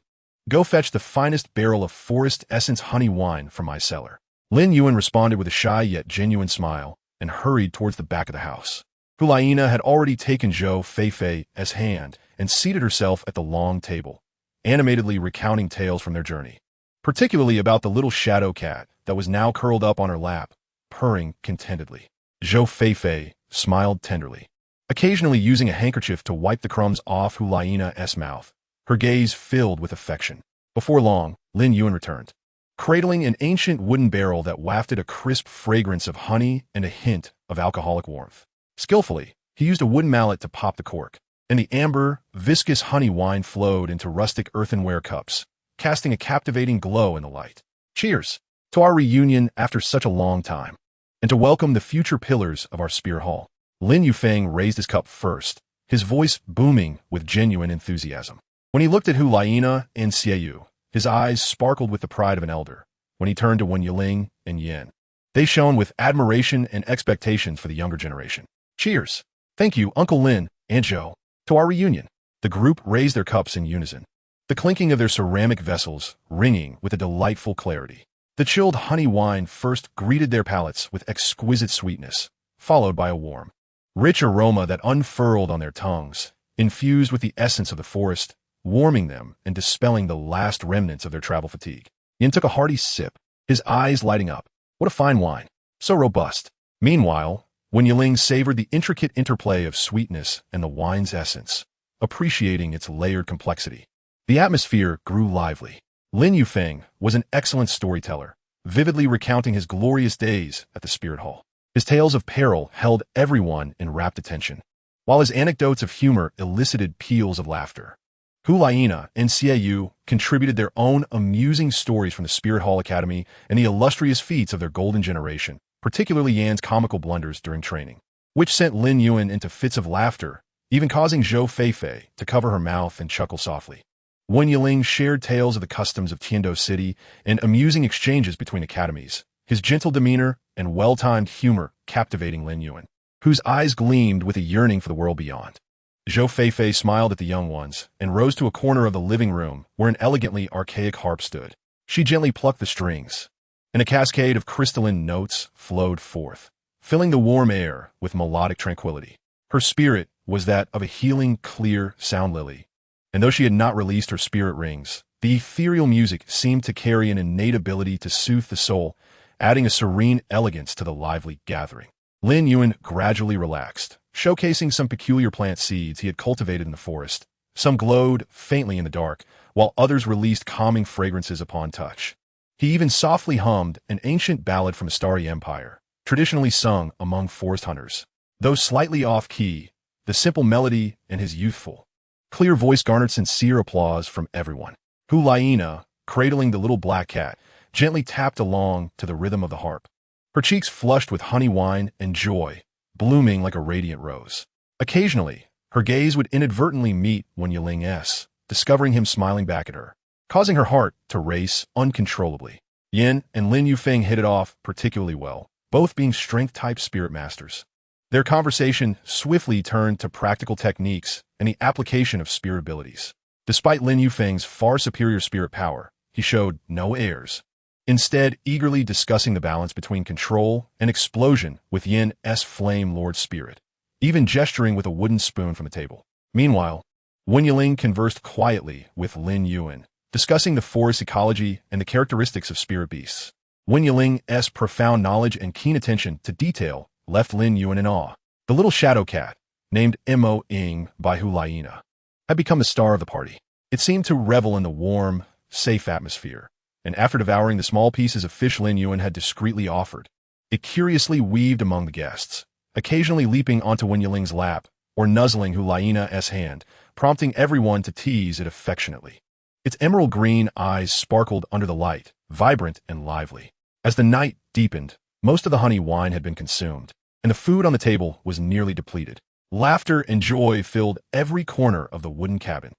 go fetch the finest barrel of forest essence honey wine from my cellar. Lin Yuan responded with a shy yet genuine smile and hurried towards the back of the house. Hu Liena had already taken Zhou Feifei's hand and seated herself at the long table, animatedly recounting tales from their journey, particularly about the little shadow cat that was now curled up on her lap, purring contentedly. Zhou Feifei smiled tenderly, occasionally using a handkerchief to wipe the crumbs off Hu Liena's mouth, her gaze filled with affection. Before long, Lin Yuan returned, cradling an ancient wooden barrel that wafted a crisp fragrance of honey and a hint of alcoholic warmth. Skillfully, he used a wooden mallet to pop the cork, and the amber, viscous honey wine flowed into rustic earthenware cups, casting a captivating glow in the light. Cheers to our reunion after such a long time, and to welcome the future pillars of our Spirit Hall. Lin Yufeng raised his cup first, his voice booming with genuine enthusiasm. When he looked at Hu Liena and Xiaoyu, his eyes sparkled with the pride of an elder. When he turned to Wen Yiling and Yin, they shone with admiration and expectations for the younger generation. Cheers! Thank you, Uncle Lin and Zhou, to our reunion. The group raised their cups in unison, the clinking of their ceramic vessels ringing with a delightful clarity. The chilled honey wine first greeted their palates with exquisite sweetness, followed by a warm, rich aroma that unfurled on their tongues, infused with the essence of the forest, warming them and dispelling the last remnants of their travel fatigue. Yin took a hearty sip, his eyes lighting up. What a fine wine, so robust. Meanwhile, Wen Yiling savored the intricate interplay of sweetness and the wine's essence, appreciating its layered complexity. The atmosphere grew lively. Lin Yufeng was an excellent storyteller, vividly recounting his glorious days at the Spirit Hall. His tales of peril held everyone in rapt attention, while his anecdotes of humor elicited peals of laughter. Hu Liena and Xiaoyu contributed their own amusing stories from the Spirit Hall Academy and the illustrious feats of their golden generation, particularly Yan's comical blunders during training, which sent Lin Yuan into fits of laughter, even causing Zhou Feifei to cover her mouth and chuckle softly. Wen Yiling shared tales of the customs of Tiando City and amusing exchanges between academies, his gentle demeanor and well-timed humor captivating Lin Yuan, whose eyes gleamed with a yearning for the world beyond. Zhou Feifei smiled at the young ones and rose to a corner of the living room where an elegantly archaic harp stood. She gently plucked the strings, and a cascade of crystalline notes flowed forth, filling the warm air with melodic tranquility. Her spirit was that of a healing, clear sound lily, and though she had not released her spirit rings, the ethereal music seemed to carry an innate ability to soothe the soul, adding a serene elegance to the lively gathering. Lin Yuan gradually relaxed, showcasing some peculiar plant seeds he had cultivated in the forest. Some glowed faintly in the dark, while others released calming fragrances upon touch. He even softly hummed an ancient ballad from a starry empire, traditionally sung among forest hunters. Though slightly off-key, the simple melody and his youthful, clear voice garnered sincere applause from everyone. Hu Liena, cradling the little black cat, gently tapped along to the rhythm of the harp, her cheeks flushed with honey wine and joy, blooming like a radiant rose. Occasionally, her gaze would inadvertently meet Wen Yiling's, discovering him smiling back at her, causing her heart to race uncontrollably. Yin and Lin Yufeng hit it off particularly well, both being strength-type spirit masters. Their conversation swiftly turned to practical techniques and the application of spirit abilities. Despite Lin Yufeng's far superior spirit power, he showed no airs, instead eagerly discussing the balance between control and explosion with Yin's Flame Lord spirit, even gesturing with a wooden spoon from the table. Meanwhile, Wen Yiling conversed quietly with Lin Yuan, discussing the forest ecology and the characteristics of spirit beasts. Wen Yiling's profound knowledge and keen attention to detail left Lin Yuan in awe. The little shadow cat, named Mo Ing by Hu Liena, had become the star of the party. It seemed to revel in the warm, safe atmosphere, and after devouring the small pieces of fish Lin Yuan had discreetly offered, it curiously weaved among the guests, occasionally leaping onto Wen Yiling's lap or nuzzling Hu Liena's hand, prompting everyone to tease it affectionately. Its emerald green eyes sparkled under the light, vibrant and lively. As the night deepened, most of the honey wine had been consumed, and the food on the table was nearly depleted. Laughter and joy filled every corner of the wooden cabin.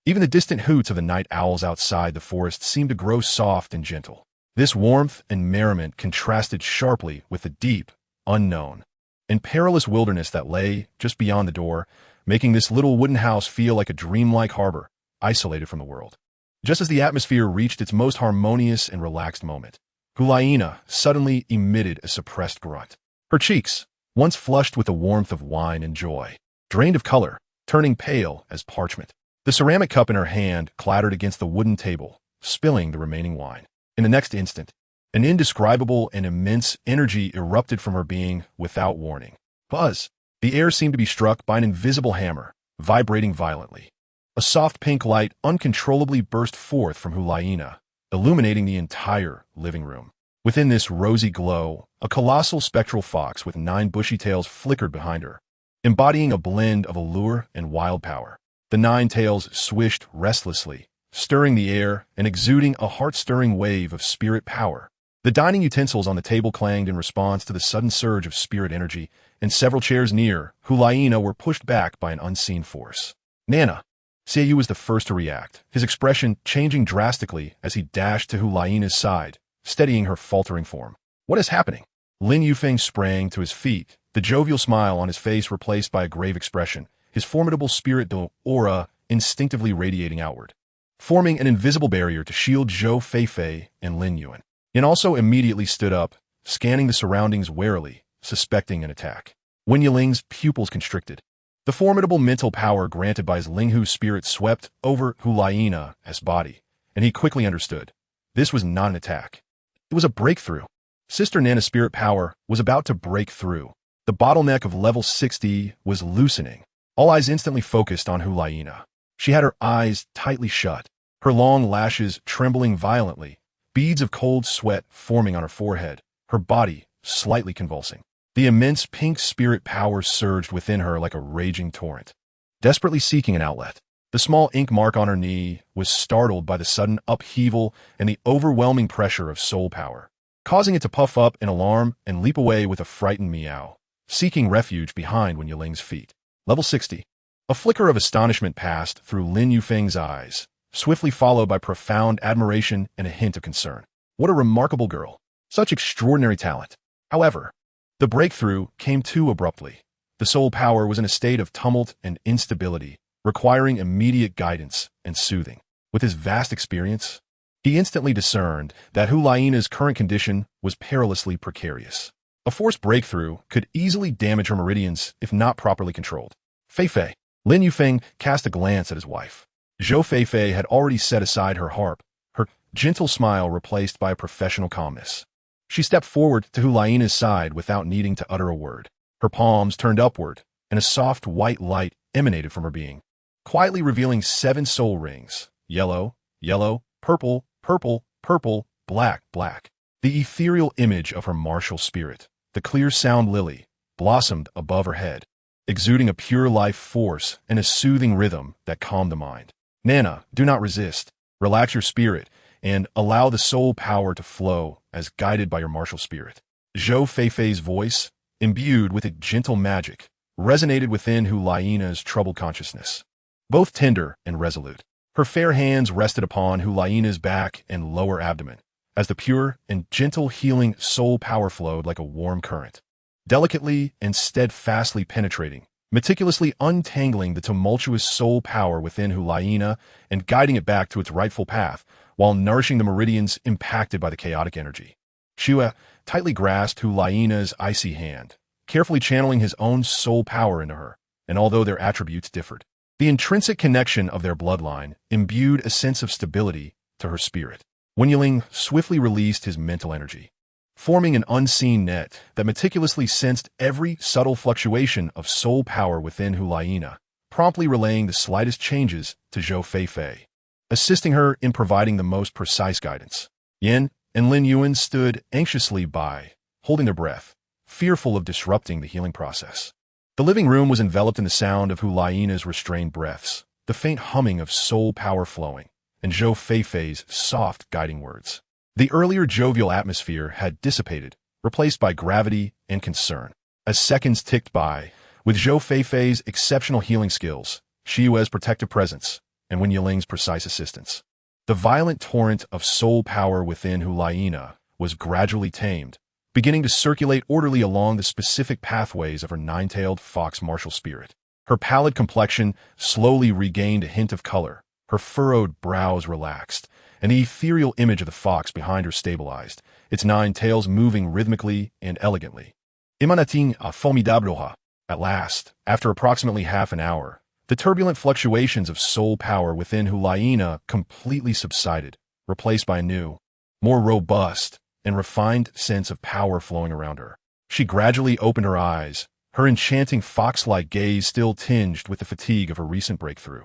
Even the distant hoots of the night owls outside the forest seemed to grow soft and gentle. This warmth and merriment contrasted sharply with the deep, unknown, and perilous wilderness that lay just beyond the door, making this little wooden house feel like a dreamlike harbor, isolated from the world. Just as the atmosphere reached its most harmonious and relaxed moment, Hu Liena suddenly emitted a suppressed grunt. Her cheeks, once flushed with the warmth of wine and joy, drained of color, turning pale as parchment. The ceramic cup in her hand clattered against the wooden table, spilling the remaining wine. In the next instant, an indescribable and immense energy erupted from her being without warning. Buzz! The air seemed to be struck by an invisible hammer, vibrating violently. A soft pink light uncontrollably burst forth from Hu Liena, illuminating the entire living room. Within this rosy glow, a colossal spectral fox with 9 bushy tails flickered behind her, embodying a blend of allure and wild power. The 9 tails swished restlessly, stirring the air and exuding a heart-stirring wave of spirit power. The dining utensils on the table clanged in response to the sudden surge of spirit energy, and several chairs near Hu Liena were pushed back by an unseen force. Nana! Seiyu was the first to react, his expression changing drastically as he dashed to Hu Liena's side, steadying her faltering form. What is happening? Lin Yufeng sprang to his feet, the jovial smile on his face replaced by a grave expression, his formidable spirit aura instinctively radiating outward, forming an invisible barrier to shield Zhou Feifei and Lin Yuan. Yin also immediately stood up, scanning the surroundings warily, suspecting an attack. Wen Yiling's pupils constricted. The formidable mental power granted by his Linghu spirit swept over Hu Liena's body, and he quickly understood. This was not an attack. It was a breakthrough. Sister Nana's spirit power was about to break through. The bottleneck of level 60 was loosening. All eyes instantly focused on Hu Liena. She had her eyes tightly shut, her long lashes trembling violently, beads of cold sweat forming on her forehead, her body slightly convulsing. The immense pink spirit power surged within her like a raging torrent, desperately seeking an outlet. The small ink mark on her knee was startled by the sudden upheaval and the overwhelming pressure of soul power, causing it to puff up in alarm and leap away with a frightened meow, seeking refuge behind Wen Yiling's feet. Level 60. A flicker of astonishment passed through Lin Yufeng's eyes, swiftly followed by profound admiration and a hint of concern. What a remarkable girl. Such extraordinary talent. However, the breakthrough came too abruptly. The soul power was in a state of tumult and instability, requiring immediate guidance and soothing. With his vast experience, he instantly discerned that Hu Liena's current condition was perilously precarious. A forced breakthrough could easily damage her meridians if not properly controlled. Feifei. Lin Yufeng cast a glance at his wife. Zhou Feifei had already set aside her harp, her gentle smile replaced by a professional calmness. She stepped forward to Hu Liena's side without needing to utter a word. Her palms turned upward, and a soft white light emanated from her being, quietly revealing 7 soul rings: yellow, yellow, purple, purple, purple, black, black. The ethereal image of her martial spirit, the clear sound lily, blossomed above her head, exuding a pure life force and a soothing rhythm that calmed the mind. Nana, do not resist. Relax your spirit and allow the soul power to flow as guided by your martial spirit. Zhou Feifei's voice, imbued with a gentle magic, resonated within Hu Liena's troubled consciousness. Both tender and resolute, her fair hands rested upon Hu Liena's back and lower abdomen, as the pure and gentle healing soul power flowed like a warm current, delicately and steadfastly penetrating, meticulously untangling the tumultuous soul power within Hu Liena and guiding it back to its rightful path, while nourishing the meridians impacted by the chaotic energy. Shue tightly grasped Hu Liena's icy hand, carefully channeling his own soul power into her, and although their attributes differed, the intrinsic connection of their bloodline imbued a sense of stability to her spirit. Wen Yiling swiftly released his mental energy, forming an unseen net that meticulously sensed every subtle fluctuation of soul power within Hu Liena, promptly relaying the slightest changes to Zhou Feifei, assisting her in providing the most precise guidance. Yin and Lin Yuan stood anxiously by, holding their breath, fearful of disrupting the healing process. The living room was enveloped in the sound of Hu Liena's restrained breaths, the faint humming of soul power flowing, and Zhou Feifei's soft guiding words. The earlier jovial atmosphere had dissipated, replaced by gravity and concern. As seconds ticked by, with Zhou Feifei's exceptional healing skills, Shiyue's protective presence, and Wen Yiling's precise assistance, the violent torrent of soul power within Hu Liena was gradually tamed, beginning to circulate orderly along the specific pathways of her nine-tailed fox martial spirit. Her pallid complexion slowly regained a hint of color, her furrowed brows relaxed, and the ethereal image of the fox behind her stabilized, its 9 tails moving rhythmically and elegantly. Imanating a formidable. At last, after approximately half an hour, the turbulent fluctuations of soul power within Hu Liena completely subsided, replaced by a new, more robust, and refined sense of power flowing around her. She gradually opened her eyes, her enchanting fox-like gaze still tinged with the fatigue of her recent breakthrough,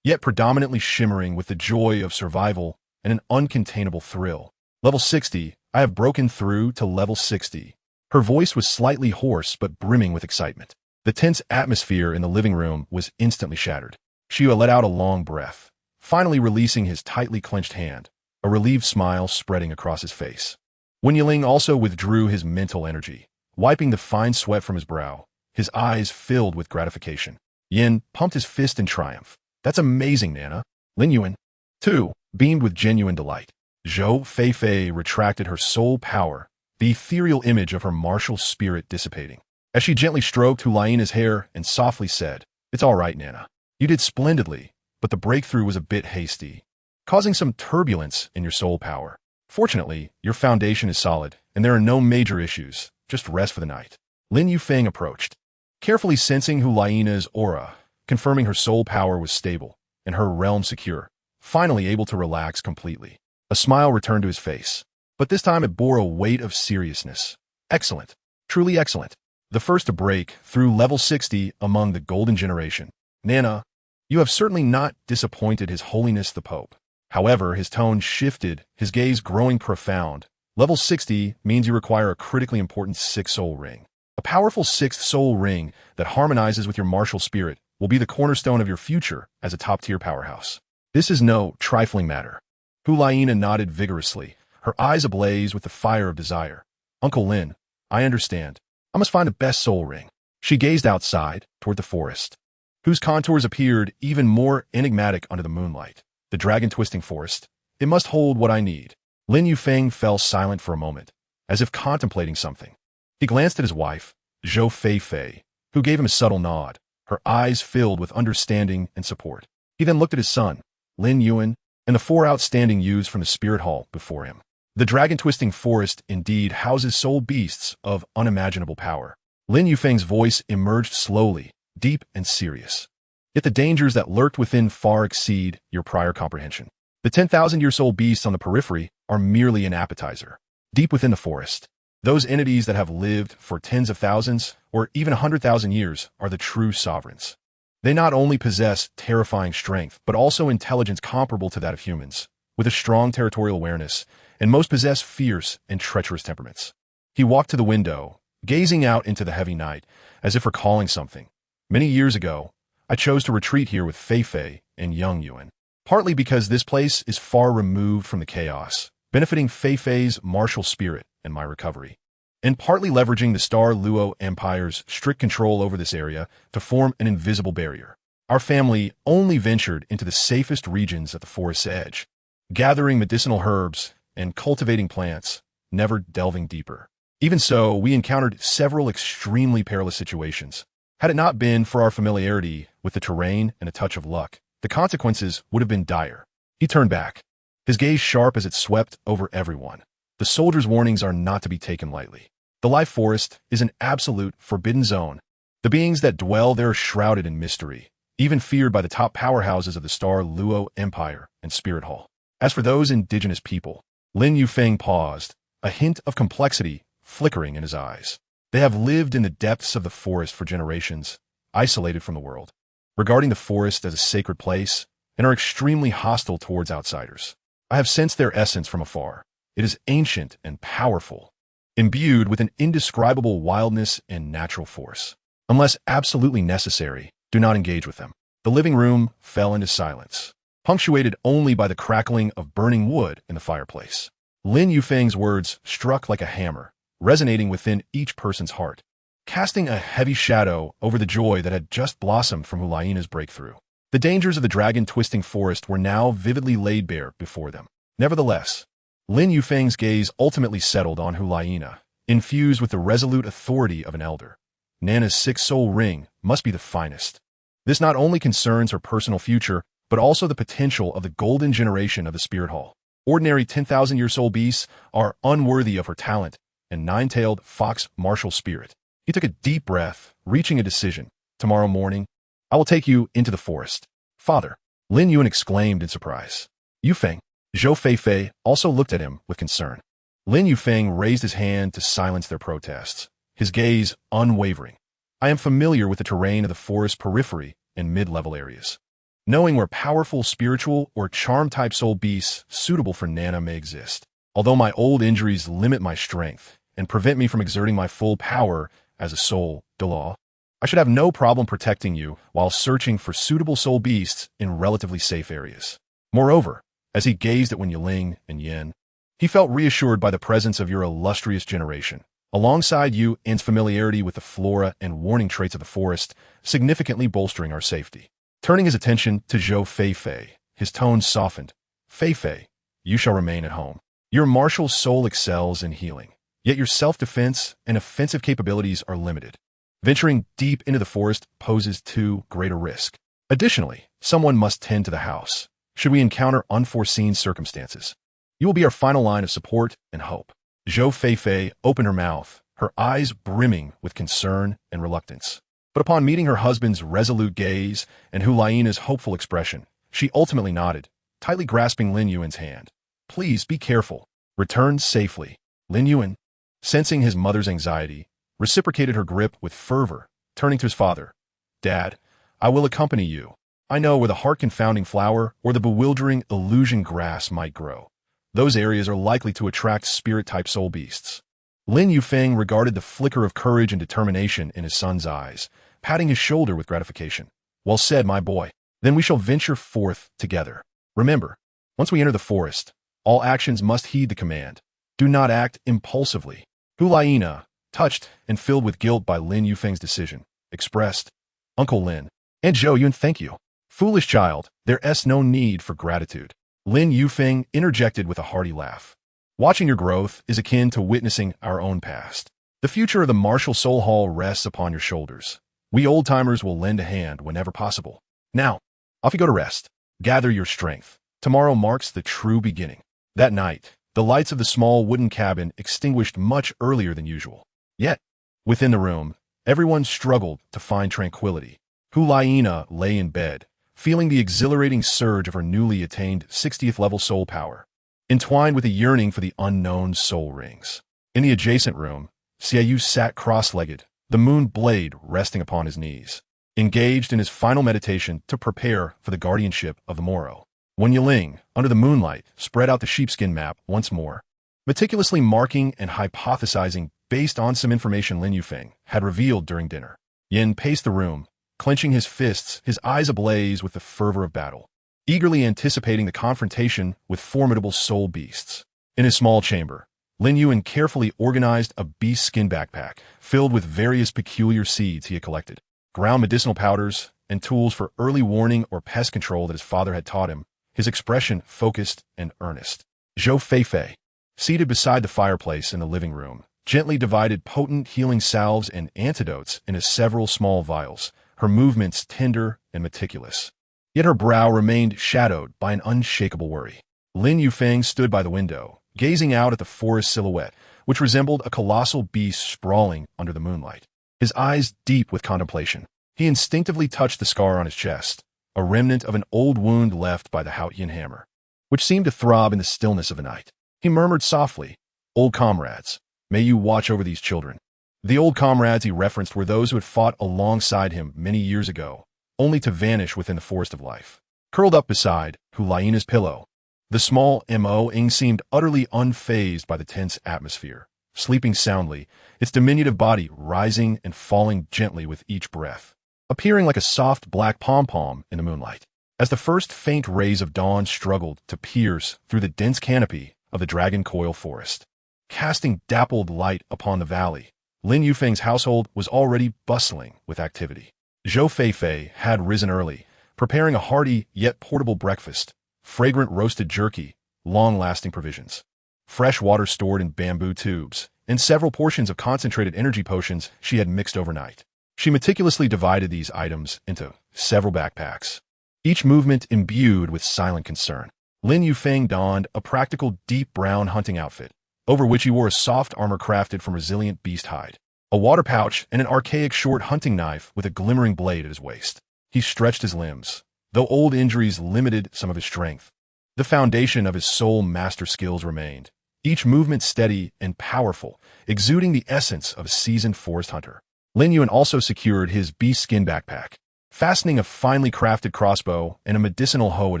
yet predominantly shimmering with the joy of survival and an uncontainable thrill. Level 60, I have broken through to level 60. Her voice was slightly hoarse but brimming with excitement. The tense atmosphere in the living room was instantly shattered. Shiyue let out a long breath, finally releasing his tightly clenched hand, a relieved smile spreading across his face. Wen Yiling also withdrew his mental energy, wiping the fine sweat from his brow, his eyes filled with gratification. Yin pumped his fist in triumph. That's amazing, Nana. Lin Yuan, too, beamed with genuine delight. Zhou Feifei retracted her soul power, the ethereal image of her martial spirit dissipating, as she gently stroked Hu Liena's hair and softly said, "It's all right, Nana. You did splendidly, but the breakthrough was a bit hasty, causing some turbulence in your soul power. Fortunately, your foundation is solid, and there are no major issues. Just rest for the night." Lin Yufeng approached, carefully sensing Hu Liena's aura, confirming her soul power was stable and her realm secure, finally able to relax completely. A smile returned to his face, but this time it bore a weight of seriousness. Excellent. Truly excellent. The first to break through level 60 among the Golden Generation. Nana, you have certainly not disappointed His Holiness the Pope. However, his tone shifted, his gaze growing profound. Level 60 means you require a critically important 6th soul ring. A powerful 6th soul ring that harmonizes with your martial spirit will be the cornerstone of your future as a top-tier powerhouse. This is no trifling matter. Hu Liena nodded vigorously, her eyes ablaze with the fire of desire. Uncle Lin, I understand. I must find the best soul ring. She gazed outside, toward the forest, whose contours appeared even more enigmatic under the moonlight. The dragon-twisting forest. It must hold what I need. Lin Yufeng fell silent for a moment, as if contemplating something. He glanced at his wife, Zhou Feifei, who gave him a subtle nod, her eyes filled with understanding and support. He then looked at his son, Lin Yuan, and the 4 outstanding youths from the spirit hall before him. The dragon-twisting forest indeed houses soul beasts of unimaginable power. Lin Yufeng's voice emerged slowly, deep and serious. Yet the dangers that lurked within far exceed your prior comprehension. The 10,000-year-soul beasts on the periphery are merely an appetizer. Deep within the forest, those entities that have lived for tens of thousands or even 100,000 years are the true sovereigns. They not only possess terrifying strength, but also intelligence comparable to that of humans, with a strong territorial awareness, and most possess fierce and treacherous temperaments. He walked to the window, gazing out into the heavy night, as if recalling something. Many years ago, I chose to retreat here with Feifei and young Yuan, partly because this place is far removed from the chaos, benefiting Feifei's martial spirit and my recovery. and partly leveraging the Star Luo Empire's strict control over this area to form an invisible barrier. Our family only ventured into the safest regions at the forest's edge, gathering medicinal herbs and cultivating plants, never delving deeper. Even so, we encountered several extremely perilous situations. Had it not been for our familiarity with the terrain and a touch of luck, the consequences would have been dire. He turned back, his gaze sharp as it swept over everyone. The soldier's warnings are not to be taken lightly. The life forest is an absolute forbidden zone. The beings that dwell there are shrouded in mystery, even feared by the top powerhouses of the Star Luo Empire and Spirit Hall. As for those indigenous people, Lin Yufeng paused, a hint of complexity flickering in his eyes. They have lived in the depths of the forest for generations, isolated from the world, regarding the forest as a sacred place, and are extremely hostile towards outsiders. I have sensed their essence from afar. It is ancient and powerful, imbued with an indescribable wildness and natural force. Unless absolutely necessary, do not engage with them. The living room fell into silence, punctuated only by the crackling of burning wood in the fireplace. Lin Yufeng's words struck like a hammer, resonating within each person's heart, casting a heavy shadow over the joy that had just blossomed from Hu Liena's breakthrough. The dangers of the dragon-twisting forest were now vividly laid bare before them. Nevertheless, Lin Yufeng's gaze ultimately settled on Hu Liena, infused with the resolute authority of an elder. Nana's six-soul ring must be the finest. This not only concerns her personal future, but also the potential of the golden generation of the Spirit Hall. Ordinary 10,000-year-soul beasts are unworthy of her talent and nine-tailed fox martial spirit. He took a deep breath, reaching a decision. Tomorrow morning, I will take you into the forest. Father, Lin Yuan exclaimed in surprise. Yufeng. Zhou Feifei also looked at him with concern. Lin Yufeng raised his hand to silence their protests, his gaze unwavering. I am familiar with the terrain of the forest periphery and mid-level areas, knowing where powerful spiritual or charm-type soul beasts suitable for Nana may exist. Although my old injuries limit my strength and prevent me from exerting my full power as a soul, Douluo, I should have no problem protecting you while searching for suitable soul beasts in relatively safe areas. Moreover, as he gazed at Wen Yiling and Yin, he felt reassured by the presence of your illustrious generation. Alongside you and familiarity with the flora and warning traits of the forest, significantly bolstering our safety. Turning his attention to Zhou Feifei, his tone softened. Feifei, you shall remain at home. Your martial soul excels in healing, yet your self-defense and offensive capabilities are limited. Venturing deep into the forest poses too great a risk. Additionally, someone must tend to the house, should we encounter unforeseen circumstances. You will be our final line of support and hope. Zhou Feifei opened her mouth, her eyes brimming with concern and reluctance. But upon meeting her husband's resolute gaze and Hu Liena's hopeful expression, she ultimately nodded, tightly grasping Lin Yuan's hand. Please be careful. Return safely. Lin Yuan, sensing his mother's anxiety, reciprocated her grip with fervor, turning to his father. Dad, I will accompany you. I know where the heart-confounding flower or the bewildering illusion grass might grow. Those areas are likely to attract spirit-type soul beasts. Lin Yufeng regarded the flicker of courage and determination in his son's eyes, patting his shoulder with gratification. Well said, my boy. Then we shall venture forth together. Remember, once we enter the forest, all actions must heed the command. Do not act impulsively. Hu Liena, touched and filled with guilt by Lin Yufeng's decision, expressed, Uncle Lin, and Zhou Yun, thank you. Foolish child, there's no need for gratitude. Lin Yufeng interjected with a hearty laugh. Watching your growth is akin to witnessing our own past. The future of the Martial Soul Hall rests upon your shoulders. We old-timers will lend a hand whenever possible. Now, off you go to rest. Gather your strength. Tomorrow marks the true beginning. That night, the lights of the small wooden cabin extinguished much earlier than usual. Yet, within the room, everyone struggled to find tranquility. Hu Liena lay in bed, feeling the exhilarating surge of her newly attained 60th level soul power, entwined with a yearning for the unknown soul rings. In the adjacent room, Xiaoyu sat cross-legged, the moon blade resting upon his knees, engaged in his final meditation to prepare for the guardianship of the morrow. Wen Yiling, under the moonlight, spread out the sheepskin map once more, meticulously marking and hypothesizing based on some information Lin Yufeng had revealed during dinner. Yin paced the room, clenching his fists, his eyes ablaze with the fervor of battle, eagerly anticipating the confrontation with formidable soul beasts. In his small chamber, Lin Yuan carefully organized a beast skin backpack filled with various peculiar seeds he had collected, ground medicinal powders, and tools for early warning or pest control that his father had taught him, his expression focused and earnest. Zhou Feifei, seated beside the fireplace in the living room, gently divided potent healing salves and antidotes into several small vials, her movements tender and meticulous. Yet her brow remained shadowed by an unshakable worry. Lin Yufeng stood by the window, gazing out at the forest silhouette, which resembled a colossal beast sprawling under the moonlight. His eyes deep with contemplation. He instinctively touched the scar on his chest, a remnant of an old wound left by the Haotian hammer, which seemed to throb in the stillness of the night. He murmured softly, "Old comrades, may you watch over these children." The old comrades he referenced were those who had fought alongside him many years ago, only to vanish within the forest of life. Curled up beside Hu Liena's pillow, the small Mo-ing seemed utterly unfazed by the tense atmosphere, sleeping soundly, its diminutive body rising and falling gently with each breath, appearing like a soft black pom-pom in the moonlight. As the first faint rays of dawn struggled to pierce through the dense canopy of the dragon coil forest, casting dappled light upon the valley, Lin Yufeng's household was already bustling with activity. Zhou Feifei had risen early, preparing a hearty yet portable breakfast, fragrant roasted jerky, long-lasting provisions, fresh water stored in bamboo tubes, and several portions of concentrated energy potions she had mixed overnight. She meticulously divided these items into several backpacks, each movement imbued with silent concern. Lin Yufeng donned a practical deep brown hunting outfit, over which he wore a soft armor crafted from resilient beast hide, a water pouch, and an archaic short hunting knife with a glimmering blade at his waist. He stretched his limbs, though old injuries limited some of his strength. The foundation of his soul master skills remained, each movement steady and powerful, exuding the essence of a seasoned forest hunter. Lin Yuan also secured his beast skin backpack, fastening a finely crafted crossbow and a medicinal hoe at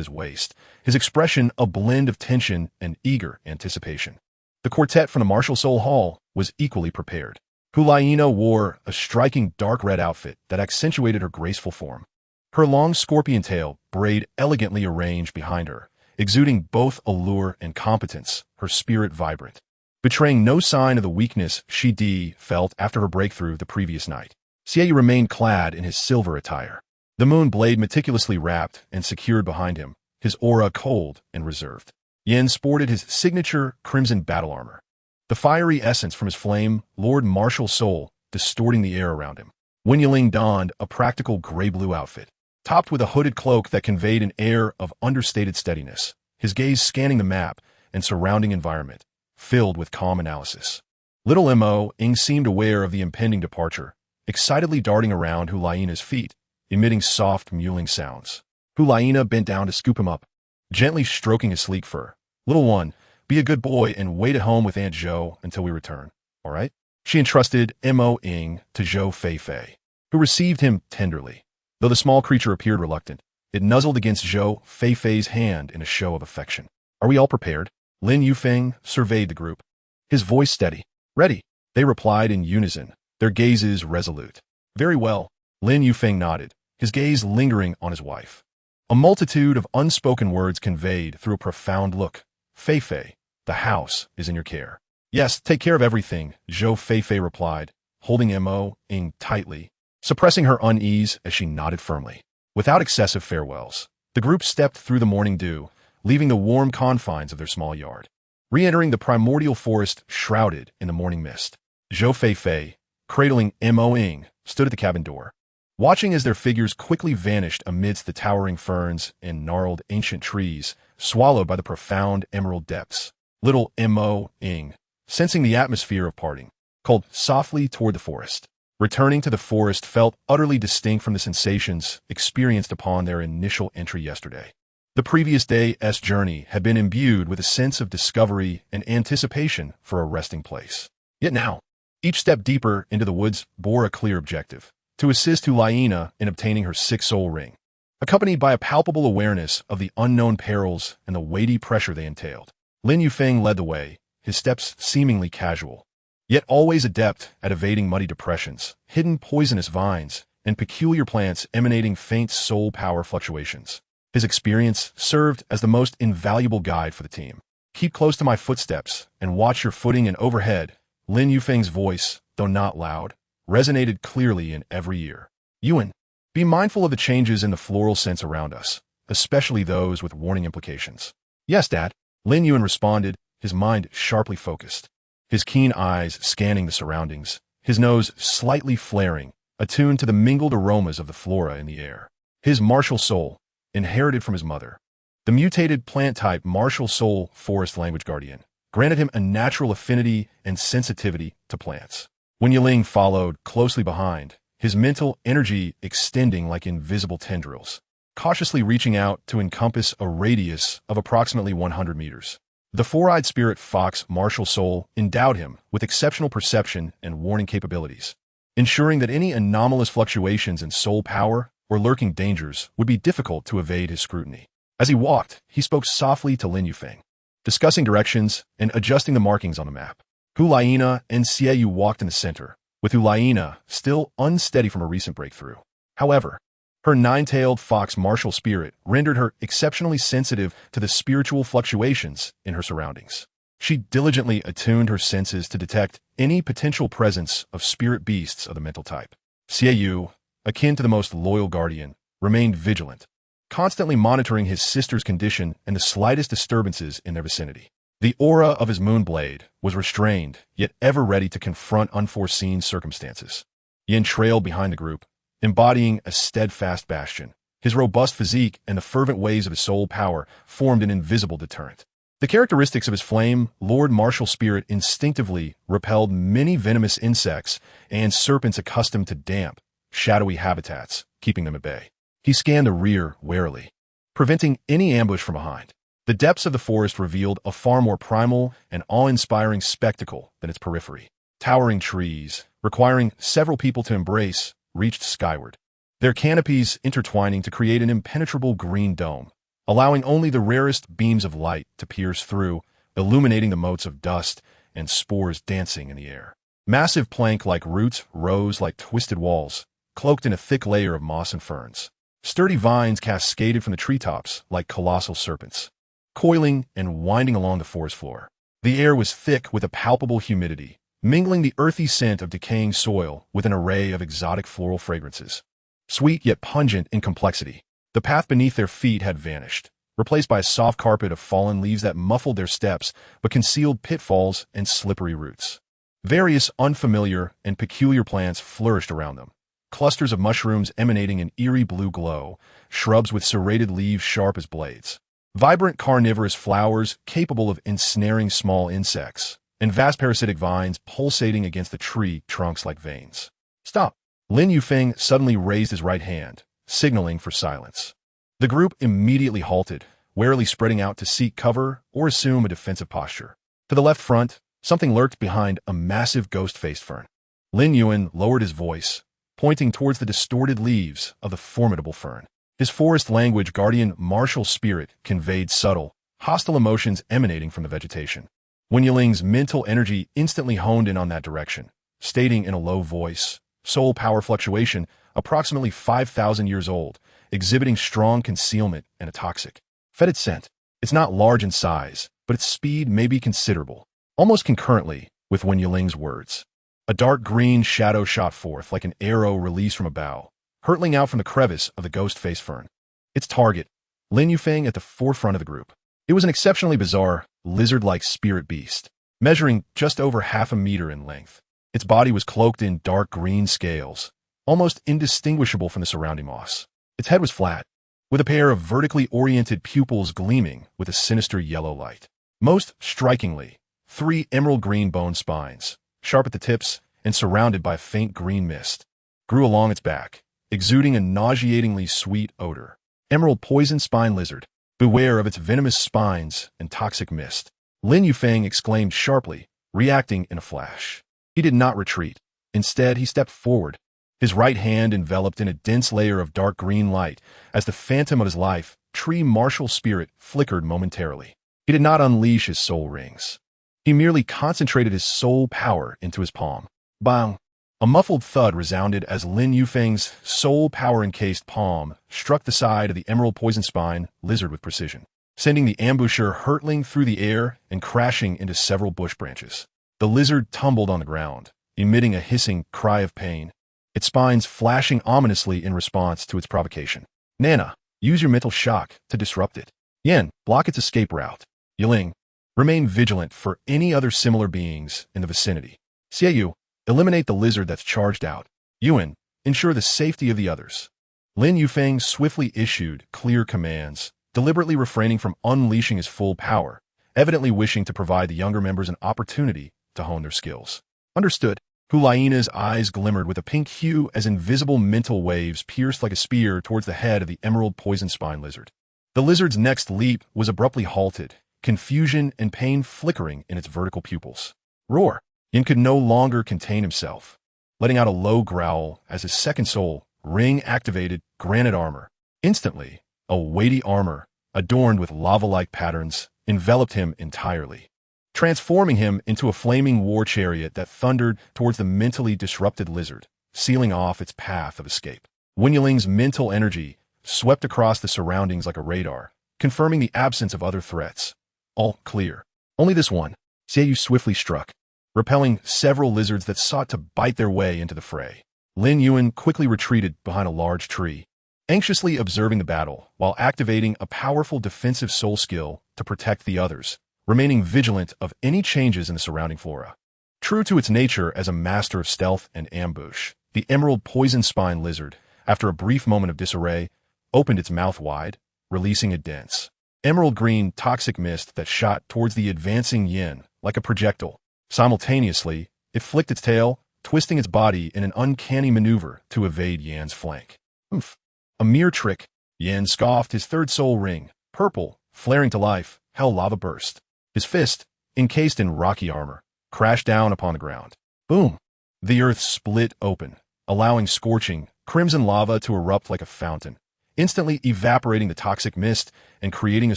his waist, his expression a blend of tension and eager anticipation. The quartet from the Martial Soul Hall was equally prepared. Hu Liena wore a striking dark red outfit that accentuated her graceful form. Her long scorpion tail braid elegantly arranged behind her, exuding both allure and competence, her spirit vibrant, betraying no sign of the weakness she felt after her breakthrough the previous night. Xie remained clad in his silver attire, the moon blade meticulously wrapped and secured behind him, his aura cold and reserved. Yen sported his signature crimson battle armor, the fiery essence from his flame, Lord Martial Soul, distorting the air around him. Wen Yiling donned a practical gray-blue outfit, topped with a hooded cloak that conveyed an air of understated steadiness, his gaze scanning the map and surrounding environment, filled with calm analysis. Little Mo-ing seemed aware of the impending departure, excitedly darting around Hu Liena's feet, emitting soft mewling sounds. Hu Liena bent down to scoop him up, gently stroking his sleek fur. "Little one, be a good boy and wait at home with Aunt Zhou until we return, all right?" She entrusted Mo-ing to Zhou Feifei, who received him tenderly. Though the small creature appeared reluctant, it nuzzled against Zhou Feifei's hand in a show of affection. "Are we all prepared?" Lin Yufeng surveyed the group, his voice steady. "Ready," they replied in unison, their gazes resolute. "Very well," Lin Yufeng nodded, his gaze lingering on his wife. A multitude of unspoken words conveyed through a profound look. "Feifei, the house is in your care." "Yes, take care of everything," Zhou Feifei replied, holding Mo-ing tightly, suppressing her unease as she nodded firmly. Without excessive farewells, the group stepped through the morning dew, leaving the warm confines of their small yard, re-entering the primordial forest shrouded in the morning mist. Zhou Feifei, cradling Mo-ing, stood at the cabin door, watching as their figures quickly vanished amidst the towering ferns and gnarled ancient trees, swallowed by the profound emerald depths. Little Mo-ing, sensing the atmosphere of parting, called softly toward the forest. Returning to the forest felt utterly distinct from the sensations experienced upon their initial entry yesterday. The previous day's journey had been imbued with a sense of discovery and anticipation for a resting place. Yet now, each step deeper into the woods bore a clear objective: to assist Hu Liena in obtaining her sixth soul ring, accompanied by a palpable awareness of the unknown perils and the weighty pressure they entailed. Lin Yufeng led the way, his steps seemingly casual, yet always adept at evading muddy depressions, hidden poisonous vines, and peculiar plants emanating faint soul power fluctuations. His experience served as the most invaluable guide for the team. Keep close to my footsteps and watch your footing and overhead. Lin Yufeng's voice, though not loud, resonated clearly in every ear. Yuan, be mindful of the changes in the floral scents around us, especially those with warning implications. Yes, Dad. Lin Yuan responded, his mind sharply focused. His keen eyes scanning the surroundings, his nose slightly flaring, attuned to the mingled aromas of the flora in the air. His martial soul, inherited from his mother. The mutated plant-type martial soul forest language guardian granted him a natural affinity and sensitivity to plants. When Yiling followed closely behind, his mental energy extending like invisible tendrils, cautiously reaching out to encompass a radius of approximately 100 meters. The four-eyed spirit fox martial soul endowed him with exceptional perception and warning capabilities, ensuring that any anomalous fluctuations in soul power or lurking dangers would be difficult to evade his scrutiny. As he walked, he spoke softly to Lin Yufeng, discussing directions and adjusting the markings on the map. Hu Liena and Xiaoyu walked in the center, with Hu Liena still unsteady from a recent breakthrough. However, her nine-tailed fox martial spirit rendered her exceptionally sensitive to the spiritual fluctuations in her surroundings. She diligently attuned her senses to detect any potential presence of spirit beasts of the mental type. Xiaoyu, akin to the most loyal guardian, remained vigilant, constantly monitoring his sister's condition and the slightest disturbances in their vicinity. The aura of his moonblade was restrained, yet ever ready to confront unforeseen circumstances. Yin trailed behind the group, embodying a steadfast bastion. His robust physique and the fervent waves of his soul power formed an invisible deterrent. The characteristics of his flame Lord martial spirit instinctively repelled many venomous insects and serpents accustomed to damp, shadowy habitats, keeping them at bay. He scanned the rear warily, preventing any ambush from behind. The depths of the forest revealed a far more primal and awe-inspiring spectacle than its periphery. Towering trees, requiring several people to embrace, reached skyward, their canopies intertwining to create an impenetrable green dome, allowing only the rarest beams of light to pierce through, illuminating the motes of dust and spores dancing in the air. Massive plank-like roots rose like twisted walls, cloaked in a thick layer of moss and ferns. Sturdy vines cascaded from the treetops like colossal serpents, coiling and winding along the forest floor. The air was thick with a palpable humidity, mingling the earthy scent of decaying soil with an array of exotic floral fragrances. Sweet yet pungent in complexity, the path beneath their feet had vanished, replaced by a soft carpet of fallen leaves that muffled their steps but concealed pitfalls and slippery roots. Various unfamiliar and peculiar plants flourished around them. Clusters of mushrooms emanating an eerie blue glow, shrubs with serrated leaves sharp as blades, vibrant carnivorous flowers capable of ensnaring small insects, and vast parasitic vines pulsating against the tree trunks like veins. Stop! Lin Yufeng suddenly raised his right hand, signaling for silence. The group immediately halted, warily spreading out to seek cover or assume a defensive posture. To the left front, something lurked behind a massive ghost-faced fern. Lin Yuan lowered his voice, pointing towards the distorted leaves of the formidable fern. His forest language guardian martial spirit conveyed subtle, hostile emotions emanating from the vegetation. Wen Yiling's mental energy instantly honed in on that direction, stating in a low voice, soul power fluctuation, approximately 5,000 years old, exhibiting strong concealment and a toxic, fetid scent. It's not large in size, but its speed may be considerable. Almost concurrently with Wen Yiling's words, a dark green shadow shot forth like an arrow released from a bow, hurtling out from the crevice of the ghost-faced fern. Its target, Lin Yufeng at the forefront of the group. It was an exceptionally bizarre, lizard-like spirit beast, measuring just over 0.5 meters in length. Its body was cloaked in dark green scales, almost indistinguishable from the surrounding moss. Its head was flat, with a pair of vertically oriented pupils gleaming with a sinister yellow light. Most strikingly, 3 emerald green bone spines, sharp at the tips and surrounded by a faint green mist, grew along its back, exuding a nauseatingly sweet odor. Emerald poison spine lizard, beware of its venomous spines and toxic mist. Lin Yufeng exclaimed sharply, reacting in a flash. He did not retreat. Instead, he stepped forward, his right hand enveloped in a dense layer of dark green light as the phantom of his life, tree martial spirit, flickered momentarily. He did not unleash his soul rings. He merely concentrated his soul power into his palm. Bang! A muffled thud resounded as Lin Yufeng's soul power-encased palm struck the side of the emerald poison spine lizard with precision. sending the ambusher hurtling through the air and crashing into several bush branches. The lizard tumbled on the ground, emitting a hissing cry of pain, its spines flashing ominously in response to its provocation. Nana, use your mental shock to disrupt it. Yen, block its escape route. Yiling, remain vigilant for any other similar beings in the vicinity. Xieyu, eliminate the lizard that's charged out. Yuan, ensure the safety of the others. Lin Yufeng swiftly issued clear commands, deliberately refraining from unleashing his full power, evidently wishing to provide the younger members an opportunity to hone their skills. Understood. Hu Liena's eyes glimmered with a pink hue as invisible mental waves pierced like a spear towards the head of the emerald poison spine lizard. The lizard's next leap was abruptly halted, confusion and pain flickering in its vertical pupils. Roar! Yin could no longer contain himself, letting out a low growl as his second soul, Ring, activated granite armor. Instantly, a weighty armor, adorned with lava-like patterns, enveloped him entirely, transforming him into a flaming war chariot that thundered towards the mentally disrupted lizard, sealing off its path of escape. Wenyuling's mental energy swept across the surroundings like a radar, confirming the absence of other threats. All clear. Only this one. Xieyu swiftly struck, repelling several lizards that sought to bite their way into the fray. Lin Yuan quickly retreated behind a large tree, anxiously observing the battle while activating a powerful defensive soul skill to protect the others, remaining vigilant of any changes in the surrounding flora. True to its nature as a master of stealth and ambush, the emerald poison spine lizard, after a brief moment of disarray, opened its mouth wide, releasing a dense, emerald green toxic mist that shot towards the advancing yin like a projectile. Simultaneously, it flicked its tail, twisting its body in an uncanny maneuver to evade Yan's flank. Oomph. A mere trick. Yan scoffed, his third soul ring, purple, flaring to life, hell lava burst. His fist, encased in rocky armor, crashed down upon the ground. Boom! The earth split open, allowing scorching, crimson lava to erupt like a fountain, instantly evaporating the toxic mist and creating a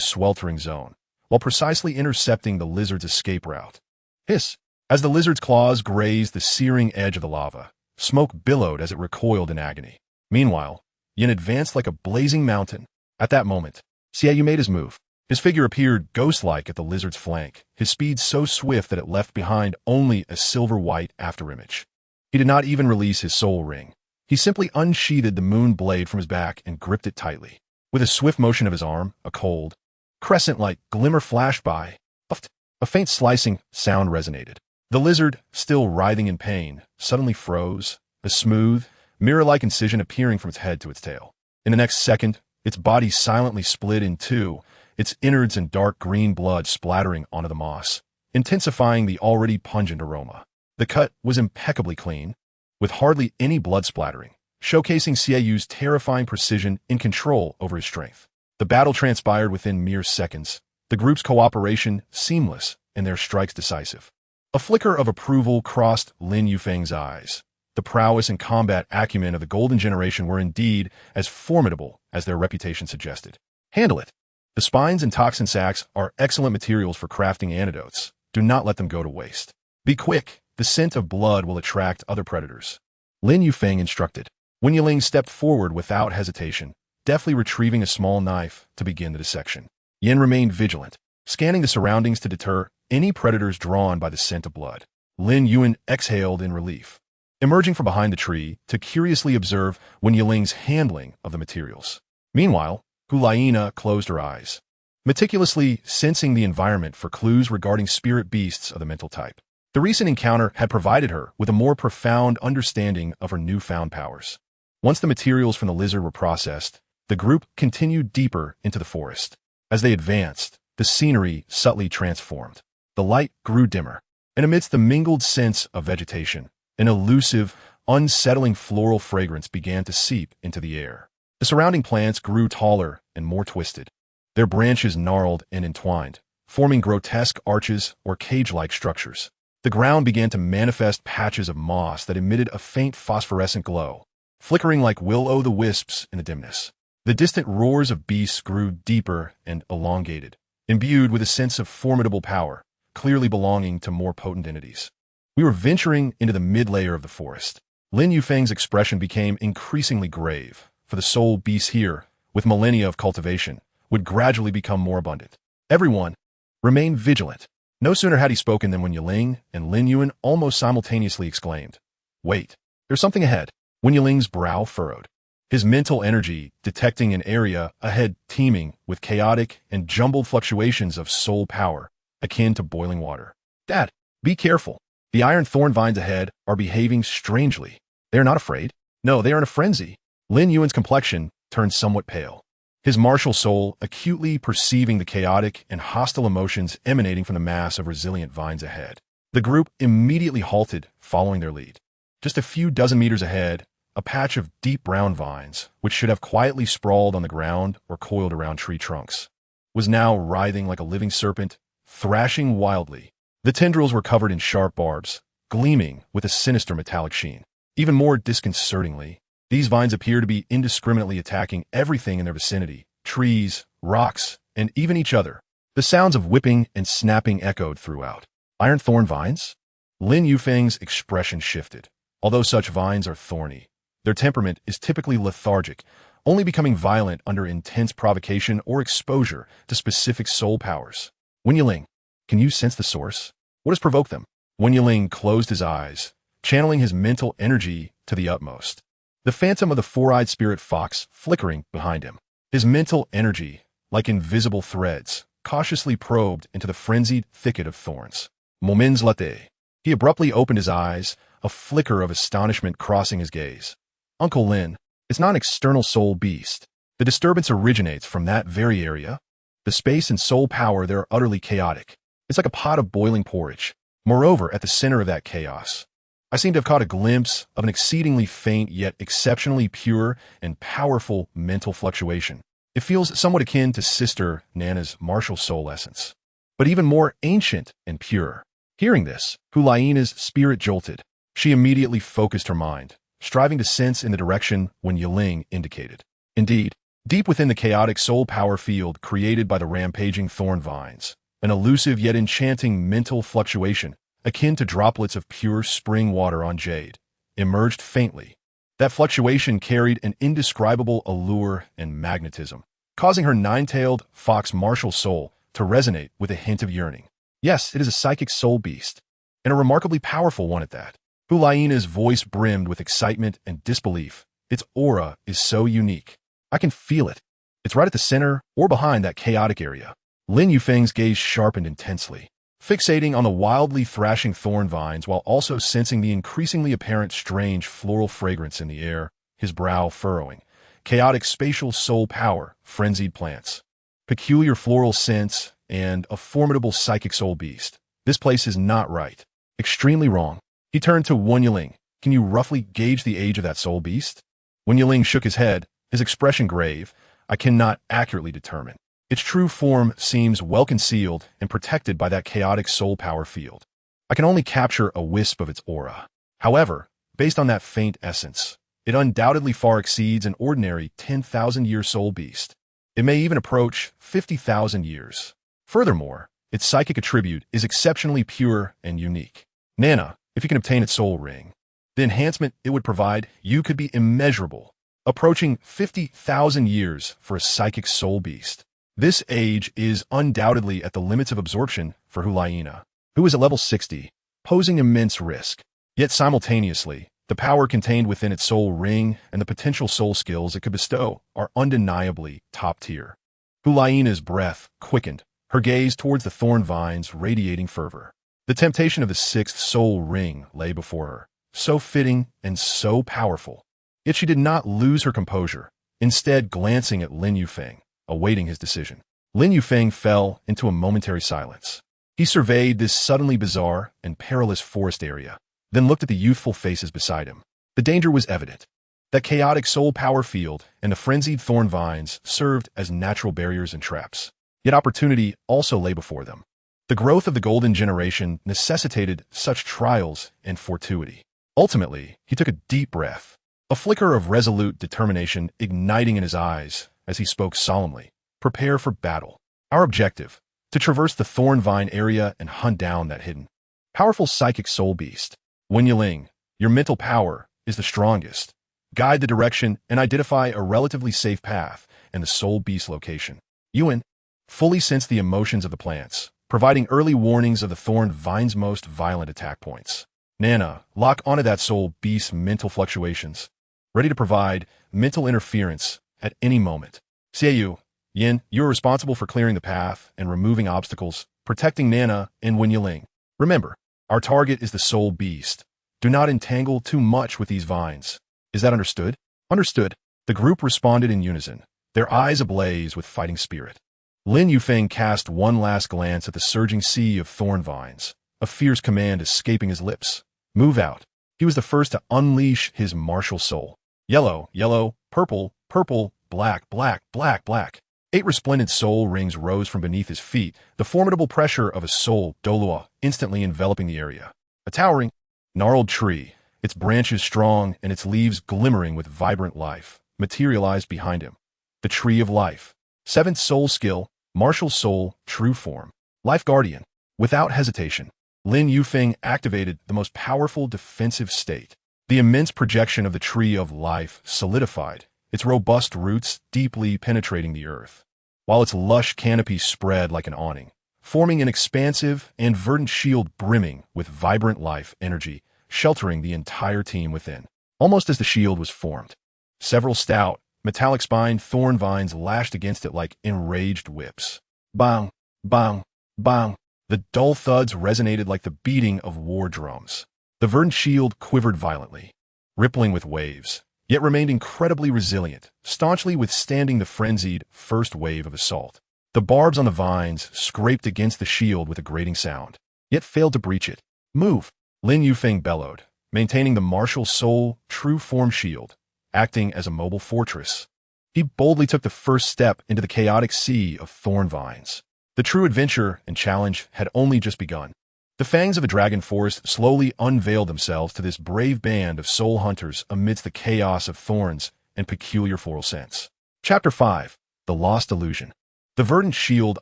sweltering zone, while precisely intercepting the lizard's escape route. Hiss! As the lizard's claws grazed the searing edge of the lava, smoke billowed as it recoiled in agony. Meanwhile, Yin advanced like a blazing mountain. At that moment, Xieyu made his move. His figure appeared ghost-like at the lizard's flank, his speed so swift that it left behind only a silver-white afterimage. He did not even release his soul ring. He simply unsheathed the moon blade from his back and gripped it tightly. With a swift motion of his arm, a cold, crescent-like glimmer flashed by. Puffed. A faint slicing sound resonated. The lizard, still writhing in pain, suddenly froze, a smooth, mirror-like incision appearing from its head to its tail. In the next second, its body silently split in two, its innards and dark green blood splattering onto the moss, intensifying the already pungent aroma. The cut was impeccably clean, with hardly any blood splattering, showcasing Xieyu's terrifying precision and control over his strength. The battle transpired within mere seconds, the group's cooperation seamless and their strikes decisive. A flicker of approval crossed Lin Yufeng's eyes. The prowess and combat acumen of the Golden Generation were indeed as formidable as their reputation suggested. Handle it. The spines and toxin sacs are excellent materials for crafting antidotes. Do not let them go to waste. Be quick. The scent of blood will attract other predators. Lin Yufeng instructed. Wenyuling stepped forward without hesitation, deftly retrieving a small knife to begin the dissection. Yin remained vigilant, scanning the surroundings to deter any predators drawn by the scent of blood. Lin Yuan exhaled in relief, emerging from behind the tree to curiously observe Wenyuling's handling of the materials. Meanwhile, Hu Liena closed her eyes, meticulously sensing the environment for clues regarding spirit beasts of the mental type. The recent encounter had provided her with a more profound understanding of her newfound powers. Once the materials from the lizard were processed, the group continued deeper into the forest. As they advanced, the scenery subtly transformed. The light grew dimmer, and amidst the mingled sense of vegetation, an elusive, unsettling floral fragrance began to seep into the air. The surrounding plants grew taller and more twisted, their branches gnarled and entwined, forming grotesque arches or cage-like structures. The ground began to manifest patches of moss that emitted a faint phosphorescent glow, flickering like will-o'-the-wisps in the dimness. The distant roars of beasts grew deeper and elongated, imbued with a sense of formidable power, clearly belonging to more potent entities. We were venturing into the mid-layer of the forest. Lin Yufeng's expression became increasingly grave, for the soul beasts here, with millennia of cultivation, would gradually become more abundant. Everyone, remain vigilant. No sooner had he spoken than Wen Yiling and Lin Yuan almost simultaneously exclaimed, "Wait, there's something ahead." Wen Yiling's brow furrowed, his mental energy detecting an area ahead teeming with chaotic and jumbled fluctuations of soul power, akin to boiling water. "Dad, be careful. The iron thorn vines ahead are behaving strangely." "They are not afraid." "No, they are in a frenzy." Lin Yuan's complexion turned somewhat pale, his martial soul acutely perceiving the chaotic and hostile emotions emanating from the mass of resilient vines ahead. The group immediately halted, following their lead. Just a few dozen meters ahead, a patch of deep brown vines, which should have quietly sprawled on the ground or coiled around tree trunks, was now writhing like a living serpent, thrashing wildly. The tendrils were covered in sharp barbs, gleaming with a sinister metallic sheen. Even more disconcertingly, these vines appear to be indiscriminately attacking everything in their vicinity: trees, rocks, and even each other. The sounds of whipping and snapping echoed throughout. Iron thorn vines? Lin Yufeng's expression shifted. Although such vines are thorny, their temperament is typically lethargic, only becoming violent under intense provocation or exposure to specific soul powers. Wen Yiling, can you sense the source? What has provoked them? Wen Yiling closed his eyes, channeling his mental energy to the utmost. The phantom of the four-eyed spirit fox flickering behind him. His mental energy, like invisible threads, cautiously probed into the frenzied thicket of thorns. Moments latte. He abruptly opened his eyes, a flicker of astonishment crossing his gaze. "Uncle Lin, it's not an external soul beast. The disturbance originates from that very area. The space and soul power there are utterly chaotic. It's like a pot of boiling porridge. Moreover, at the center of that chaos, I seem to have caught a glimpse of an exceedingly faint yet exceptionally pure and powerful mental fluctuation. It feels somewhat akin to Sister Nana's martial soul essence, but even more ancient and pure." Hearing this, Hu Liena's spirit jolted. She immediately focused her mind, striving to sense in the direction Wen Yiling indicated. Indeed, deep within the chaotic soul power field created by the rampaging thorn vines, an elusive yet enchanting mental fluctuation, akin to droplets of pure spring water on jade, emerged faintly. That fluctuation carried an indescribable allure and magnetism, causing her nine-tailed fox martial soul to resonate with a hint of yearning. Yes, it is a psychic soul beast, and a remarkably powerful one at that. Hu Liena's voice brimmed with excitement and disbelief. Its aura is so unique. I can feel it. It's right at the center or behind that chaotic area. Lin Yufeng's gaze sharpened intensely, fixating on the wildly thrashing thorn vines while also sensing the increasingly apparent strange floral fragrance in the air, his brow furrowing. Chaotic spatial soul power, frenzied plants, peculiar floral scents, and a formidable psychic soul beast. This place is not right. Extremely wrong. He turned to Wen Yiling. "Can you roughly gauge the age of that soul beast?" Wen Yiling shook his head, his expression grave. "I cannot accurately determine. Its true form seems well concealed and protected by that chaotic soul power field. I can only capture a wisp of its aura. However, based on that faint essence, it undoubtedly far exceeds an ordinary 10,000-year soul beast. It may even approach 50,000 years. Furthermore, its psychic attribute is exceptionally pure and unique. Nana, if you can obtain its soul ring, the enhancement it would provide you could be immeasurable, approaching 50,000 years for a psychic soul beast. This age is undoubtedly at the limits of absorption for Hu Liena, who is at level 60, posing immense risk. Yet simultaneously, the power contained within its soul ring and the potential soul skills it could bestow are undeniably top tier." Hu Liena's breath quickened, her gaze towards the thorn vines radiating fervor. The temptation of the sixth soul ring lay before her, so fitting and so powerful. Yet she did not lose her composure, instead glancing at Lin Yufeng, awaiting his decision. Lin Yufeng fell into a momentary silence. He surveyed this suddenly bizarre and perilous forest area, then looked at the youthful faces beside him. The danger was evident. That chaotic soul power field and the frenzied thorn vines served as natural barriers and traps. Yet opportunity also lay before them. The growth of the golden generation necessitated such trials and fortuity. Ultimately, he took a deep breath, a flicker of resolute determination igniting in his eyes as he spoke solemnly. "Prepare for battle. Our objective, to traverse the thorn vine area and hunt down that hidden, powerful psychic soul beast. Wen Yiling, your mental power is the strongest. Guide the direction and identify a relatively safe path and the soul beast location. Yuan fully sensed the emotions of the plants, providing early warnings of the thorn vine's most violent attack points. Nana, lock onto that soul beast's mental fluctuations, ready to provide mental interference at any moment. Xiaoyu, Yin, you are responsible for clearing the path and removing obstacles, protecting Nana and Wen Yiling. Remember, our target is the soul beast. Do not entangle too much with these vines. Is that understood? Understood. The group responded in unison, their eyes ablaze with fighting spirit. Lin Yufeng cast one last glance at the surging sea of thorn vines, a fierce command escaping his lips. Move out. He was the first to unleash his martial soul. Yellow, yellow, purple, purple, black, black, black, black. 8 resplendent soul rings rose from beneath his feet, the formidable pressure of a soul Douluo instantly enveloping the area. A towering, gnarled tree, its branches strong and its leaves glimmering with vibrant life, materialized behind him. The Tree of Life. 7th soul skill, martial soul, true form. Life Guardian. Without hesitation, Lin Yufeng activated the most powerful defensive state. The immense projection of the Tree of Life solidified, its robust roots deeply penetrating the earth, while its lush canopy spread like an awning, forming an expansive and verdant shield brimming with vibrant life energy, sheltering the entire team within. Almost as the shield was formed, several stout, metallic-spined thorn vines lashed against it like enraged whips. Bang, bang, bang. The dull thuds resonated like the beating of war drums. The verdant shield quivered violently, rippling with waves, yet remained incredibly resilient, staunchly withstanding the frenzied first wave of assault. The barbs on the vines scraped against the shield with a grating sound, yet failed to breach it. Move! Lin Yufeng bellowed, maintaining the martial soul true form shield, acting as a mobile fortress. He boldly took the first step into the chaotic sea of thorn vines. The true adventure and challenge had only just begun. The fangs of a dragon forest slowly unveiled themselves to this brave band of soul hunters amidst the chaos of thorns and peculiar floral scents. Chapter 5. The Lost Illusion. The verdant shield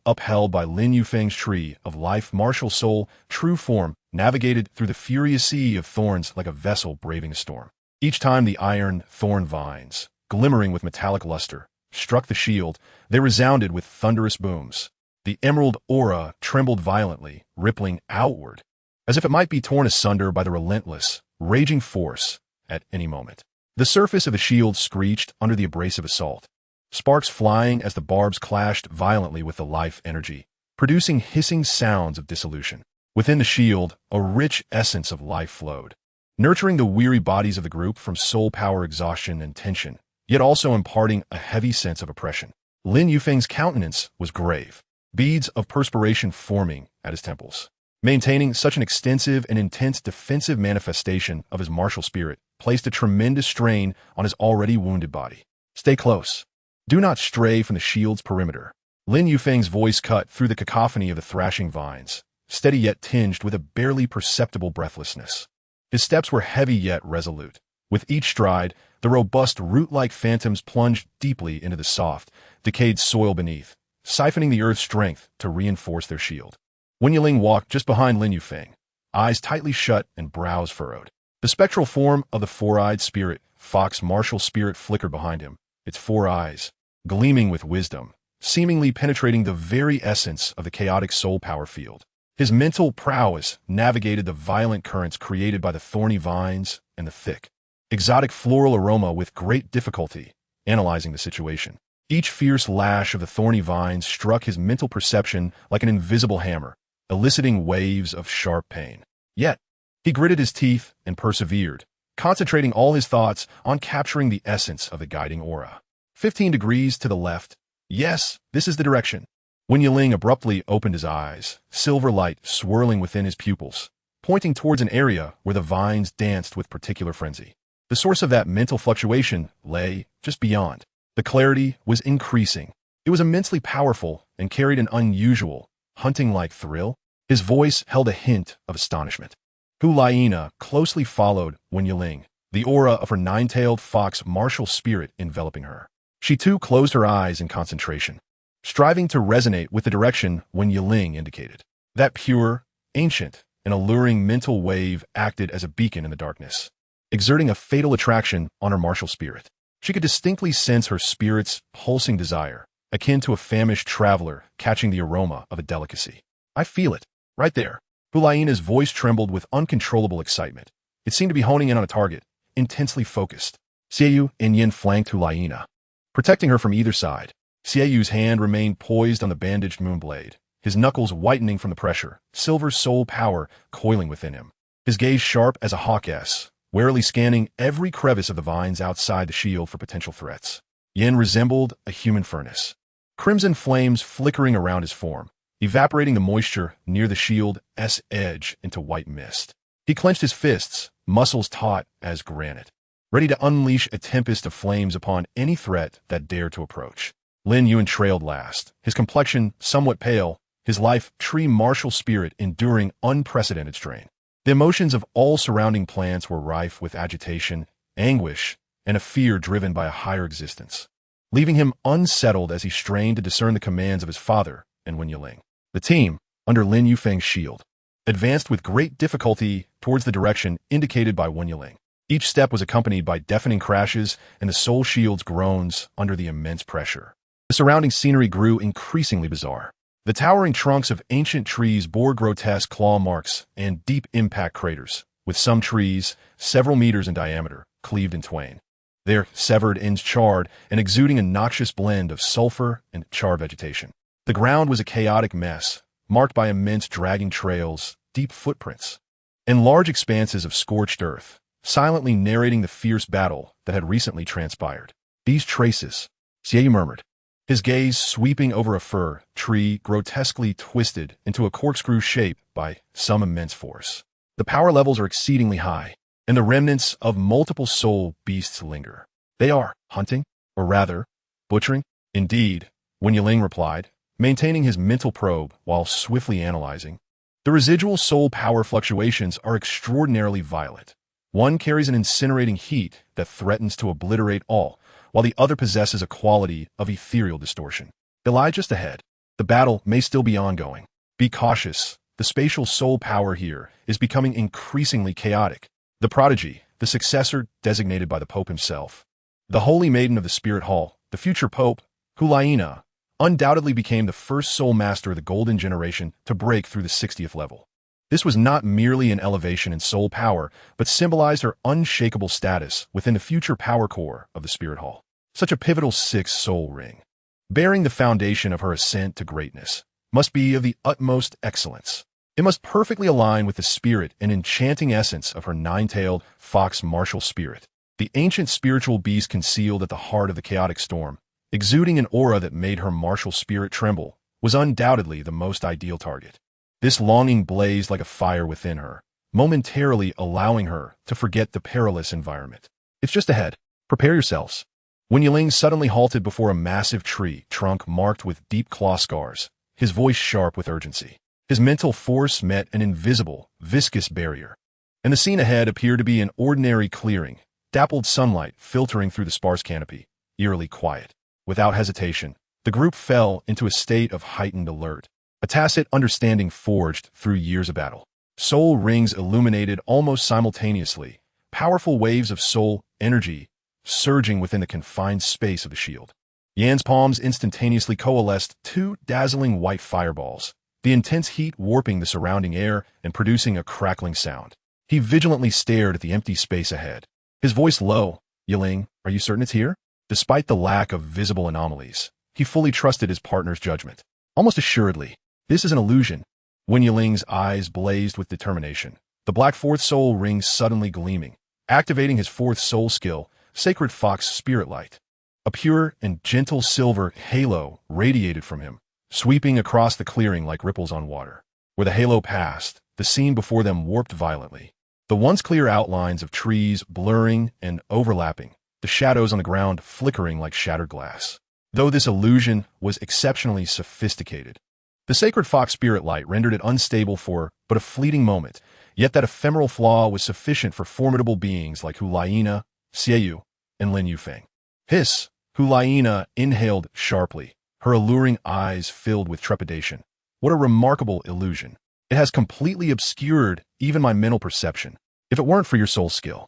upheld by Lin Yufeng's Tree of Life martial soul true form navigated through the furious sea of thorns like a vessel braving a storm. Each time the iron thorn vines, glimmering with metallic luster, struck the shield, they resounded with thunderous booms. The emerald aura trembled violently, rippling outward, as if it might be torn asunder by the relentless, raging force at any moment. The surface of the shield screeched under the abrasive assault, sparks flying as the barbs clashed violently with the life energy, producing hissing sounds of dissolution. Within the shield, a rich essence of life flowed, nurturing the weary bodies of the group from soul power exhaustion and tension, yet also imparting a heavy sense of oppression. Lin Yufeng's countenance was grave, beads of perspiration forming at his temples. Maintaining such an extensive and intense defensive manifestation of his martial spirit placed a tremendous strain on his already wounded body. Stay close. Do not stray from the shield's perimeter. Lin Yufeng's voice cut through the cacophony of the thrashing vines, steady yet tinged with a barely perceptible breathlessness. His steps were heavy yet resolute. With each stride, the robust root-like phantoms plunged deeply into the soft, decayed soil beneath, siphoning the earth's strength to reinforce their shield. Wen Yiling walked just behind Lin Yufeng, eyes tightly shut and brows furrowed. The spectral form of the four-eyed spirit, fox martial spirit, flickered behind him, its 4 eyes, gleaming with wisdom, seemingly penetrating the very essence of the chaotic soul power field. His mental prowess navigated the violent currents created by the thorny vines and the thick, exotic floral aroma with great difficulty, analyzing the situation. Each fierce lash of the thorny vines struck his mental perception like an invisible hammer, eliciting waves of sharp pain. Yet, he gritted his teeth and persevered, concentrating all his thoughts on capturing the essence of the guiding aura. 15 degrees to the left. Yes, this is the direction. Wen Yiling abruptly opened his eyes, silver light swirling within his pupils, pointing towards an area where the vines danced with particular frenzy. The source of that mental fluctuation lay just beyond. The clarity was increasing. It was immensely powerful and carried an unusual, hunting-like thrill. His voice held a hint of astonishment. Hu Liena closely followed Wen Yiling, the aura of her 9-tailed fox martial spirit enveloping her. She too closed her eyes in concentration, striving to resonate with the direction Wen Yiling indicated. That pure, ancient, and alluring mental wave acted as a beacon in the darkness, exerting a fatal attraction on her martial spirit. She could distinctly sense her spirit's pulsing desire, akin to a famished traveler catching the aroma of a delicacy. I feel it, right there. Hu Liena's voice trembled with uncontrollable excitement. It seemed to be honing in on a target, intensely focused. Xiaoyu and Yin flanked Hu Liena, protecting her from either side. Xiaoyu's hand remained poised on the bandaged moonblade, his knuckles whitening from the pressure, silver soul power coiling within him. His gaze sharp as a hawk's, warily scanning every crevice of the vines outside the shield for potential threats. Yin resembled a human furnace, crimson flames flickering around his form, evaporating the moisture near the shield's edge into white mist. He clenched his fists, muscles taut as granite, ready to unleash a tempest of flames upon any threat that dared to approach. Lin Yuan trailed last, his complexion somewhat pale, his life tree martial spirit enduring unprecedented strain. The emotions of all surrounding plants were rife with agitation, anguish, and a fear driven by a higher existence, leaving him unsettled as he strained to discern the commands of his father and Wen Yiling. The team, under Lin Yufeng's shield, advanced with great difficulty towards the direction indicated by Wen Yiling. Each step was accompanied by deafening crashes and the soul shield's groans under the immense pressure. The surrounding scenery grew increasingly bizarre. The towering trunks of ancient trees bore grotesque claw marks and deep impact craters, with some trees, several meters in diameter, cleaved in twain. Their severed ends charred and exuding a noxious blend of sulfur and charred vegetation. The ground was a chaotic mess, marked by immense dragging trails, deep footprints, and large expanses of scorched earth, silently narrating the fierce battle that had recently transpired. These traces, Xiaoyu murmured, his gaze sweeping over a fir tree grotesquely twisted into a corkscrew shape by some immense force. The power levels are exceedingly high, and the remnants of multiple soul beasts linger. They are hunting, or rather, butchering. Indeed, Wen Yiling replied, maintaining his mental probe while swiftly analyzing. The residual soul power fluctuations are extraordinarily violent. One carries an incinerating heat that threatens to obliterate all, while the other possesses a quality of ethereal distortion. They lie just ahead. The battle may still be ongoing. Be cautious. The spatial soul power here is becoming increasingly chaotic. The prodigy, the successor designated by the Pope himself, the Holy Maiden of the Spirit Hall, the future Pope, Hu Liena, undoubtedly became the first soul master of the Golden Generation to break through the 60th level. This was not merely an elevation in soul power, but symbolized her unshakable status within the future power core of the Spirit Hall. Such a pivotal sixth soul ring, bearing the foundation of her ascent to greatness, must be of the utmost excellence. It must perfectly align with the spirit and enchanting essence of her nine-tailed fox martial spirit, the ancient spiritual beast concealed at the heart of the chaotic storm, exuding an aura that made her martial spirit tremble, was undoubtedly the most ideal target. This longing blazed like a fire within her, momentarily allowing her to forget the perilous environment. It's just ahead. Prepare yourselves. Wen Yiling suddenly halted before a massive tree trunk marked with deep claw scars, his voice sharp with urgency. His mental force met an invisible, viscous barrier, and the scene ahead appeared to be an ordinary clearing, dappled sunlight filtering through the sparse canopy, eerily quiet. Without hesitation, the group fell into a state of heightened alert, a tacit understanding forged through years of battle. Soul rings illuminated almost simultaneously, powerful waves of soul energy surging within the confined space of the shield. Yan's palms instantaneously coalesced two dazzling white fireballs, the intense heat warping the surrounding air and producing a crackling sound. He vigilantly stared at the empty space ahead, his voice low. Yiling, are you certain it's here? Despite the lack of visible anomalies, he fully trusted his partner's judgment. Almost assuredly, this is an illusion. Wen Yiling's eyes blazed with determination, the black fourth soul ring suddenly gleaming, activating his fourth soul skill, Sacred Fox Spirit Light. A pure and gentle silver halo radiated from him, sweeping across the clearing like ripples on water. Where the halo passed, the scene before them warped violently. The once clear outlines of trees blurring and overlapping, the shadows on the ground flickering like shattered glass. Though this illusion was exceptionally sophisticated, the Sacred Fox Spirit Light rendered it unstable for but a fleeting moment, yet that ephemeral flaw was sufficient for formidable beings like Hu Liena, Xiaoyu, and Lin Yufeng. Hiss! Hu Liena inhaled sharply, her alluring eyes filled with trepidation. What a remarkable illusion. It has completely obscured even my mental perception, if it weren't for your soul skill.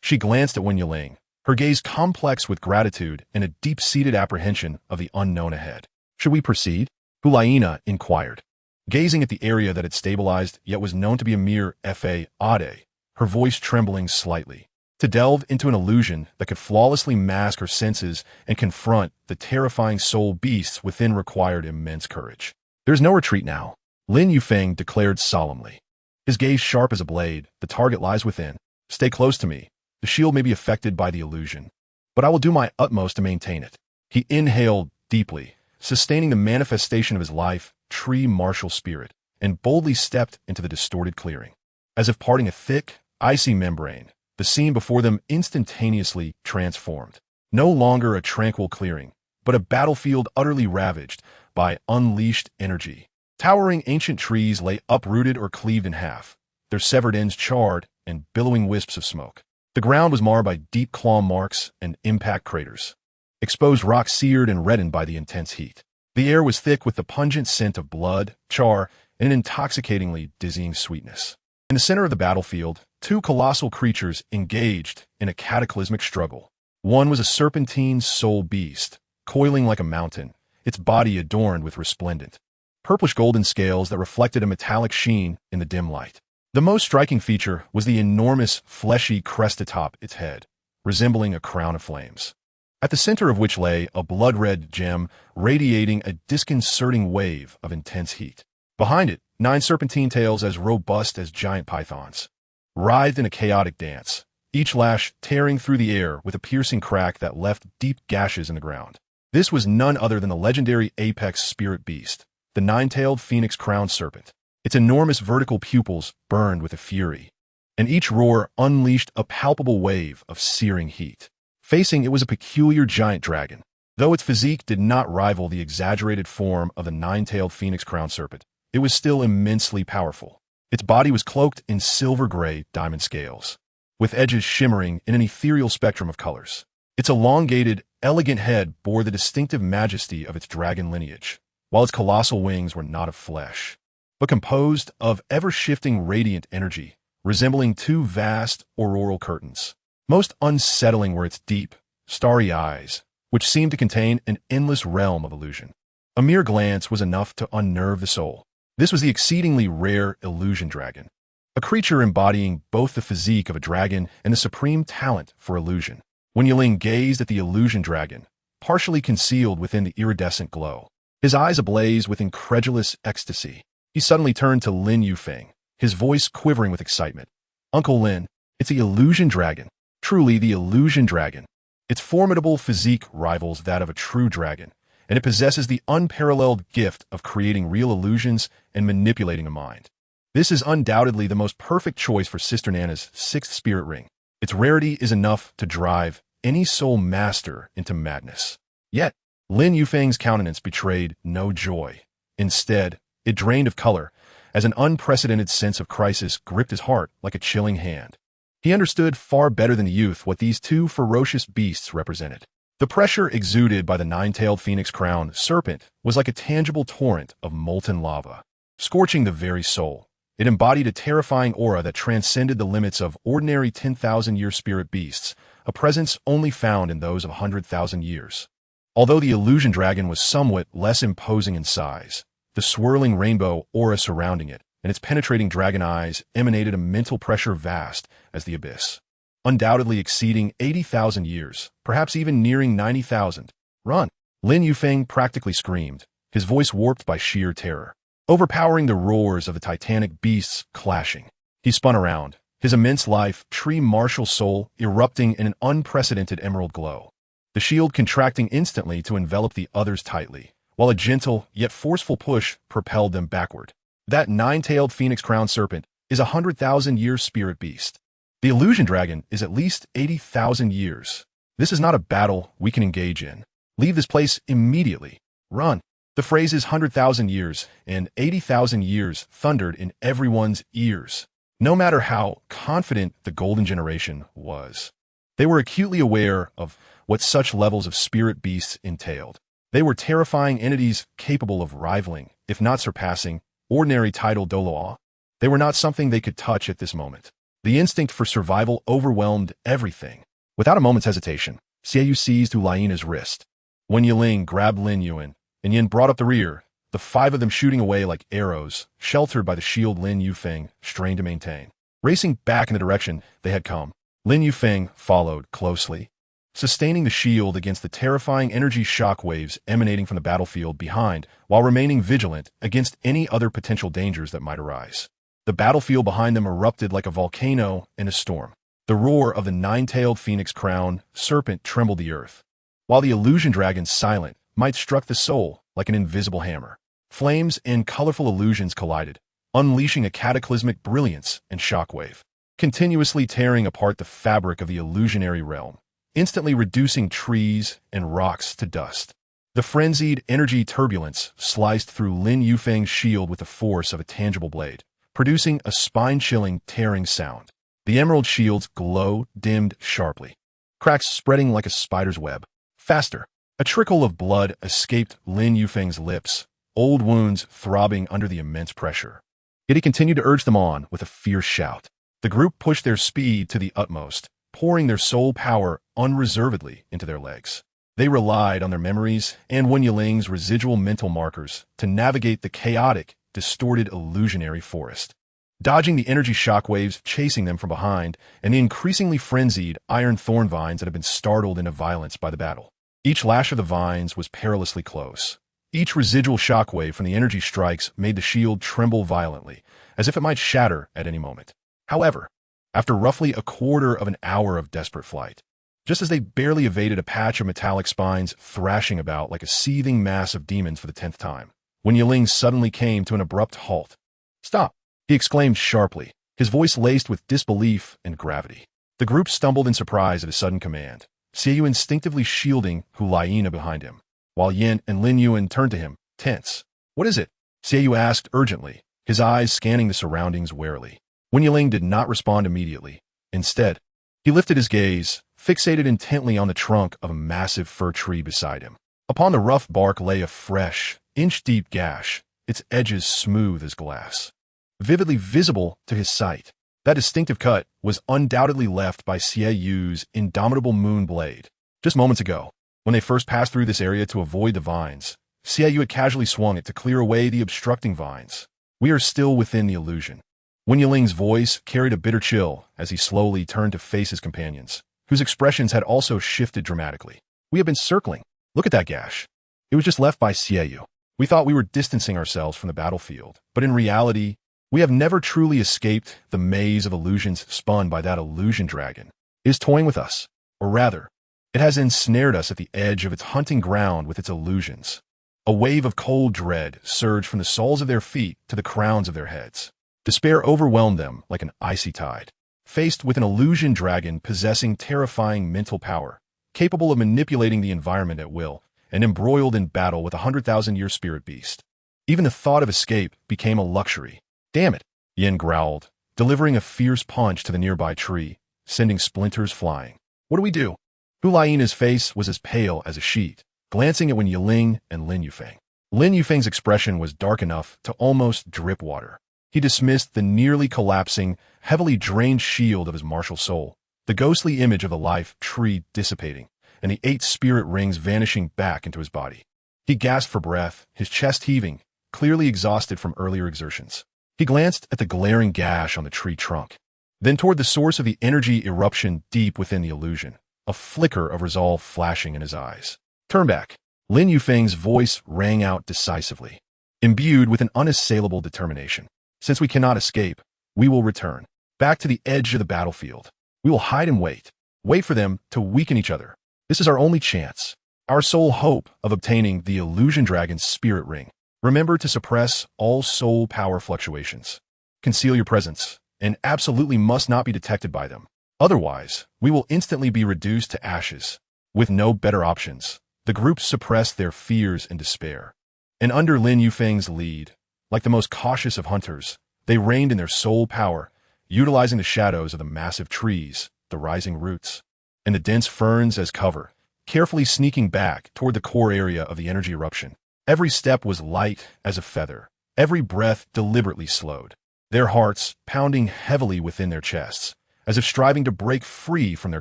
She glanced at Wen Yiling, her gaze complex with gratitude and a deep-seated apprehension of the unknown ahead. "Should we proceed?" Hu Liena inquired, gazing at the area that had stabilized yet was known to be a mere fade, her voice trembling slightly. To delve into an illusion that could flawlessly mask her senses and confront the terrifying soul beasts within required immense courage. "There is no retreat now," Lin Yufeng declared solemnly. His gaze sharp as a blade. "The target lies within. Stay close to me. The shield may be affected by the illusion, but I will do my utmost to maintain it." He inhaled deeply, sustaining the manifestation of his life, tree martial spirit, and boldly stepped into the distorted clearing. As if parting a thick, icy membrane, the scene before them instantaneously transformed. No longer a tranquil clearing, but a battlefield utterly ravaged by unleashed energy. Towering ancient trees lay uprooted or cleaved in half, their severed ends charred and billowing wisps of smoke. The ground was marred by deep claw marks and impact craters. Exposed rock seared and reddened by the intense heat. The air was thick with the pungent scent of blood, char, and an intoxicatingly dizzying sweetness. In the center of the battlefield, two colossal creatures engaged in a cataclysmic struggle. One was a serpentine soul beast, coiling like a mountain, its body adorned with resplendent, purplish-golden scales that reflected a metallic sheen in the dim light. The most striking feature was the enormous, fleshy crest atop its head, resembling a crown of flames, at the center of which lay a blood-red gem radiating a disconcerting wave of intense heat. Behind it, 9 serpentine tails as robust as giant pythons writhed in a chaotic dance, each lash tearing through the air with a piercing crack that left deep gashes in the ground. This was none other than the legendary apex spirit beast, the 9-tailed phoenix crowned serpent. Its enormous vertical pupils burned with a fury, and each roar unleashed a palpable wave of searing heat. Facing it was a peculiar giant dragon. Though its physique did not rival the exaggerated form of the 9-tailed phoenix crowned serpent, it was still immensely powerful. Its body was cloaked in silver-gray diamond scales, with edges shimmering in an ethereal spectrum of colors. Its elongated, elegant head bore the distinctive majesty of its dragon lineage, while its colossal wings were not of flesh, but composed of ever-shifting radiant energy, resembling 2 vast auroral curtains. Most unsettling were its deep, starry eyes, which seemed to contain an endless realm of illusion. A mere glance was enough to unnerve the soul. This was the exceedingly rare illusion dragon, a creature embodying both the physique of a dragon and the supreme talent for illusion. When Yiling gazed at the illusion dragon, partially concealed within the iridescent glow, his eyes ablaze with incredulous ecstasy, he suddenly turned to Lin Yufeng, his voice quivering with excitement. "Uncle Lin, it's the illusion dragon. Truly the illusion dragon. Its formidable physique rivals that of a true dragon, and it possesses the unparalleled gift of creating real illusions and manipulating a mind. This is undoubtedly the most perfect choice for Sister Nana's 6th spirit ring. Its rarity is enough to drive any soul master into madness." Yet, Lin Yufeng's countenance betrayed no joy. Instead, it drained of color, as an unprecedented sense of crisis gripped his heart like a chilling hand. He understood far better than the youth what these 2 ferocious beasts represented. The pressure exuded by the 9-tailed phoenix crowned serpent was like a tangible torrent of molten lava, scorching the very soul. It embodied a terrifying aura that transcended the limits of ordinary 10,000-year spirit beasts, a presence only found in those of 100,000 years. Although the illusion dragon was somewhat less imposing in size, the swirling rainbow aura surrounding it and its penetrating dragon eyes emanated a mental pressure vast as the abyss, undoubtedly exceeding 80,000 years, perhaps even nearing 90,000. "Run!" Lin Yufeng practically screamed, his voice warped by sheer terror, overpowering the roars of the titanic beasts clashing. He spun around, his immense life, tree martial soul erupting in an unprecedented emerald glow, the shield contracting instantly to envelop the others tightly, while a gentle yet forceful push propelled them backward. That 9-tailed phoenix crowned serpent is a 100,000-year spirit beast. The illusion dragon is at least 80,000 years. This is not a battle we can engage in. Leave this place immediately. Run. The phrases 100,000 years and 80,000 years thundered in everyone's ears, no matter how confident the golden generation was. They were acutely aware of what such levels of spirit beasts entailed. They were terrifying entities capable of rivaling, if not surpassing, ordinary tidal Douluo. They were not something they could touch at this moment. The instinct for survival overwhelmed everything. Without a moment's hesitation, Xiaoyu seized Hu Liena's wrist. Wen Yiling grabbed Lin Yuan, and Yin brought up the rear, the five of them shooting away like arrows, sheltered by the shield Lin Yufeng strained to maintain. Racing back in the direction they had come, Lin Yufeng followed closely, sustaining the shield against the terrifying energy shock waves emanating from the battlefield behind while remaining vigilant against any other potential dangers that might arise. The battlefield behind them erupted like a volcano in a storm. The roar of the nine-tailed phoenix crown serpent trembled the earth, while the illusion dragon's silent might struck the soul like an invisible hammer. Flames and colorful illusions collided, unleashing a cataclysmic brilliance and shockwave, continuously tearing apart the fabric of the illusionary realm, instantly reducing trees and rocks to dust. The frenzied energy turbulence sliced through Lin Yufeng's shield with the force of a tangible blade, producing a spine-chilling, tearing sound. The emerald shield's glow dimmed sharply, cracks spreading like a spider's web. Faster! A trickle of blood escaped Lin Yufeng's lips, old wounds throbbing under the immense pressure. Yet he continued to urge them on with a fierce shout. The group pushed their speed to the utmost, pouring their soul power unreservedly into their legs. They relied on their memories and Wen Yiling's residual mental markers to navigate the chaotic, distorted illusionary forest, dodging the energy shockwaves chasing them from behind and the increasingly frenzied iron thorn vines that had been startled into violence by the battle. Each lash of the vines was perilously close. Each residual shockwave from the energy strikes made the shield tremble violently, as if it might shatter at any moment. However, after roughly a quarter of an hour of desperate flight, just as they barely evaded a patch of metallic spines thrashing about like a seething mass of demons for the 10th time, Wen Yiling suddenly came to an abrupt halt. "Stop!" he exclaimed sharply, his voice laced with disbelief and gravity. The group stumbled in surprise at his sudden command, Xiaoyu instinctively shielding Hu Liena behind him, while Yin and Lin Yuan turned to him, tense. "What is it?" Xiaoyu asked urgently, his eyes scanning the surroundings warily. Wen Yiling did not respond immediately. Instead, he lifted his gaze, fixated intently on the trunk of a massive fir tree beside him. Upon the rough bark lay a fresh, inch-deep gash, its edges smooth as glass. Vividly visible to his sight, that distinctive cut was undoubtedly left by Xiaoyu's indomitable moon blade. Just moments ago, when they first passed through this area to avoid the vines, Xiaoyu had casually swung it to clear away the obstructing vines. "We are still within the illusion." Wen Yiling's voice carried a bitter chill as he slowly turned to face his companions, whose expressions had also shifted dramatically. "We have been circling. Look at that gash. It was just left by Xiaoyu. We thought we were distancing ourselves from the battlefield, but in reality, we have never truly escaped the maze of illusions spun by that illusion dragon. It is toying with us, or rather, it has ensnared us at the edge of its hunting ground with its illusions." A wave of cold dread surged from the soles of their feet to the crowns of their heads. Despair overwhelmed them like an icy tide. Faced with an illusion dragon possessing terrifying mental power, capable of manipulating the environment at will, and embroiled in battle with a 100,000-year spirit beast, even the thought of escape became a luxury. "Damn it," Yin growled, delivering a fierce punch to the nearby tree, sending splinters flying. "What do we do?" Hu Liena's face was as pale as a sheet, glancing at Wen Yiling and Lin Yufeng. Lin Yufeng's expression was dark enough to almost drip water. He dismissed the nearly collapsing, heavily drained shield of his martial soul, the ghostly image of the life tree dissipating, and the 8 spirit rings vanishing back into his body. He gasped for breath, his chest heaving, clearly exhausted from earlier exertions. He glanced at the glaring gash on the tree trunk, then toward the source of the energy eruption deep within the illusion, a flicker of resolve flashing in his eyes. "Turn back." Lin Yufeng's voice rang out decisively, imbued with an unassailable determination. "Since we cannot escape, we will return, back to the edge of the battlefield. We will hide and wait for them to weaken each other. This is our only chance, our sole hope of obtaining the illusion dragon's spirit ring. Remember to suppress all soul power fluctuations. Conceal your presence, and absolutely must not be detected by them. Otherwise, we will instantly be reduced to ashes." With no better options, the group suppressed their fears and despair. And under Lin Yufeng's lead, like the most cautious of hunters, they reigned in their soul power, utilizing the shadows of the massive trees, the rising roots, and the dense ferns as cover, carefully sneaking back toward the core area of the energy eruption. Every step was light as a feather, every breath deliberately slowed, their hearts pounding heavily within their chests, as if striving to break free from their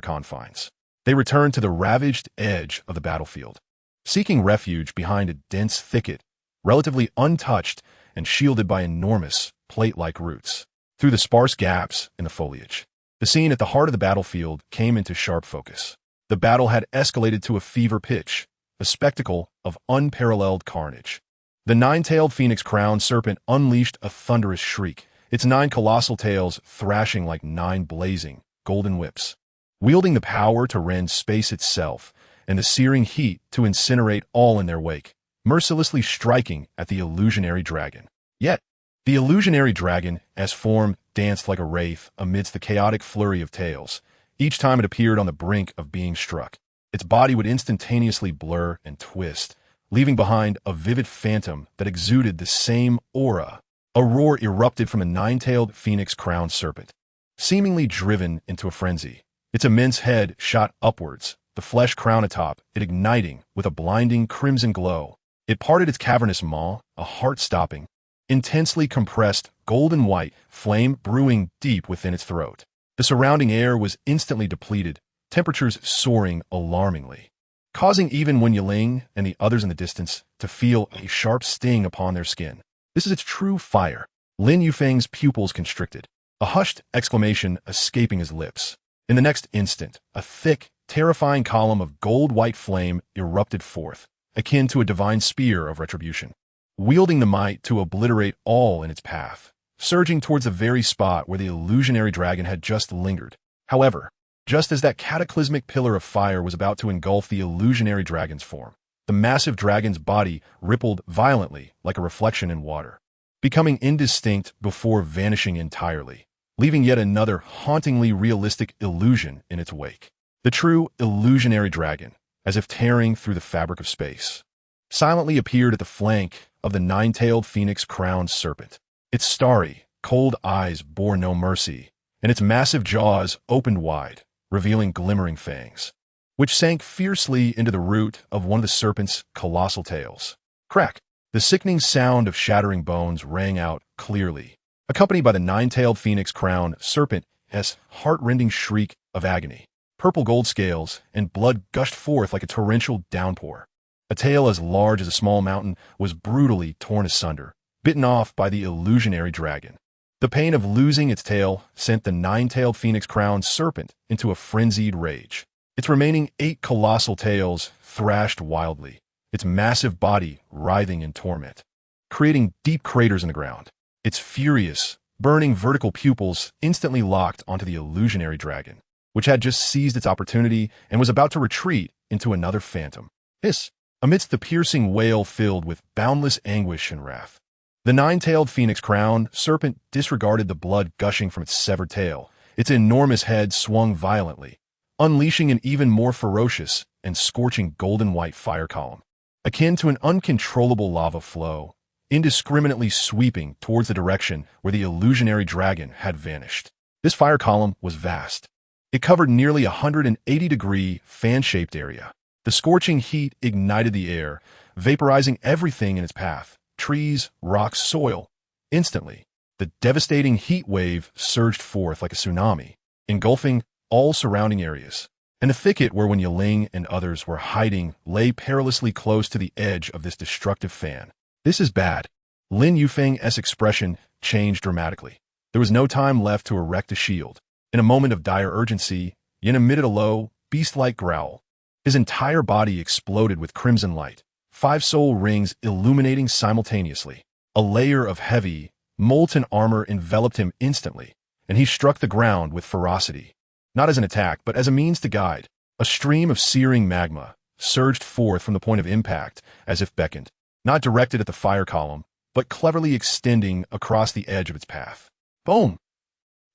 confines. They returned to the ravaged edge of the battlefield, seeking refuge behind a dense thicket, relatively untouched and shielded by enormous, plate-like roots. Through the sparse gaps in the foliage, the scene at the heart of the battlefield came into sharp focus. The battle had escalated to a fever pitch, a spectacle of unparalleled carnage. The nine-tailed phoenix-crowned serpent unleashed a thunderous shriek, its 9 colossal tails thrashing like 9 blazing, golden whips, wielding the power to rend space itself and the searing heat to incinerate all in their wake, mercilessly striking at the illusionary dragon. Yet, the illusionary dragon, as form, danced like a wraith amidst the chaotic flurry of tails. Each time it appeared on the brink of being struck, its body would instantaneously blur and twist, leaving behind a vivid phantom that exuded the same aura. A roar erupted from a 9-tailed phoenix-crowned serpent, seemingly driven into a frenzy. Its immense head shot upwards, the flesh crown atop it igniting with a blinding crimson glow. It parted its cavernous maw, a heart-stopping, intensely compressed, golden-white flame brewing deep within its throat. The surrounding air was instantly depleted, temperatures soaring alarmingly, causing even Wen Yiling and the others in the distance to feel a sharp sting upon their skin. This is its true fire. Lin Yufeng's pupils constricted, a hushed exclamation escaping his lips. In the next instant, a thick, terrifying column of gold-white flame erupted forth, akin to a divine spear of retribution, wielding the might to obliterate all in its path, surging towards the very spot where the illusionary dragon had just lingered. However, just as that cataclysmic pillar of fire was about to engulf the illusionary dragon's form, the massive dragon's body rippled violently like a reflection in water, becoming indistinct before vanishing entirely, leaving yet another hauntingly realistic illusion in its wake. The true illusionary dragon, as if tearing through the fabric of space, silently appeared at the flank of the 9-tailed phoenix-crowned serpent. Its starry, cold eyes bore no mercy, and its massive jaws opened wide, revealing glimmering fangs, which sank fiercely into the root of one of the serpent's colossal tails. Crack! The sickening sound of shattering bones rang out clearly, accompanied by the 9-tailed phoenix-crowned serpent's heart-rending shriek of agony. Purple gold scales and blood gushed forth like a torrential downpour. A tail as large as a small mountain was brutally torn asunder, bitten off by the illusionary dragon. The pain of losing its tail sent the 9-tailed phoenix-crowned serpent into a frenzied rage. Its remaining 8 colossal tails thrashed wildly, its massive body writhing in torment, creating deep craters in the ground. Its furious, burning vertical pupils instantly locked onto the illusionary dragon, which had just seized its opportunity and was about to retreat into another phantom. Hiss! Amidst the piercing wail filled with boundless anguish and wrath, the 9-tailed phoenix-crowned serpent disregarded the blood gushing from its severed tail. Its enormous head swung violently, unleashing an even more ferocious and scorching golden-white fire column, akin to an uncontrollable lava flow, indiscriminately sweeping towards the direction where the illusionary dragon had vanished. This fire column was vast. It covered nearly a 180-degree fan-shaped area. The scorching heat ignited the air, vaporizing everything in its path, trees, rocks, soil. Instantly, the devastating heat wave surged forth like a tsunami, engulfing all surrounding areas. And the thicket where Wen Yiling and others were hiding lay perilously close to the edge of this destructive fan. This is bad. Lin Yufeng's expression changed dramatically. There was no time left to erect a shield. In a moment of dire urgency, Yin emitted a low, beast-like growl. His entire body exploded with crimson light, 5 soul rings illuminating simultaneously. A layer of heavy, molten armor enveloped him instantly, and he struck the ground with ferocity. Not as an attack, but as a means to guide. A stream of searing magma surged forth from the point of impact as if beckoned, not directed at the fire column, but cleverly extending across the edge of its path. Boom!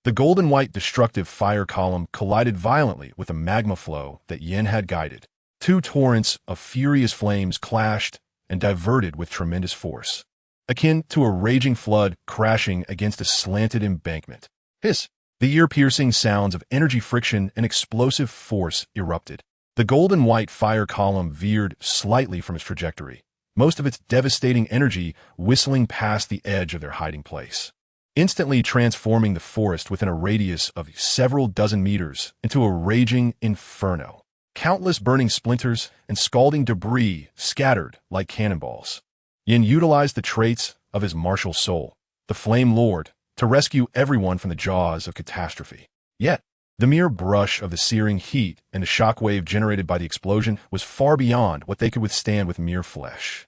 The golden-white destructive fire column collided violently with the magma flow that Yin had guided. 2 torrents of furious flames clashed and diverted with tremendous force, akin to a raging flood crashing against a slanted embankment. Hiss! The ear-piercing sounds of energy friction and explosive force erupted. The golden-white fire column veered slightly from its trajectory, most of its devastating energy whistling past the edge of their hiding place, instantly transforming the forest within a radius of several dozen meters into a raging inferno. countless burning splinters and scalding debris scattered like cannonballs. Yin utilized the traits of his martial soul, the Flame Lord, to rescue everyone from the jaws of catastrophe. Yet, the mere brush of the searing heat and the shockwave generated by the explosion was far beyond what they could withstand with mere flesh.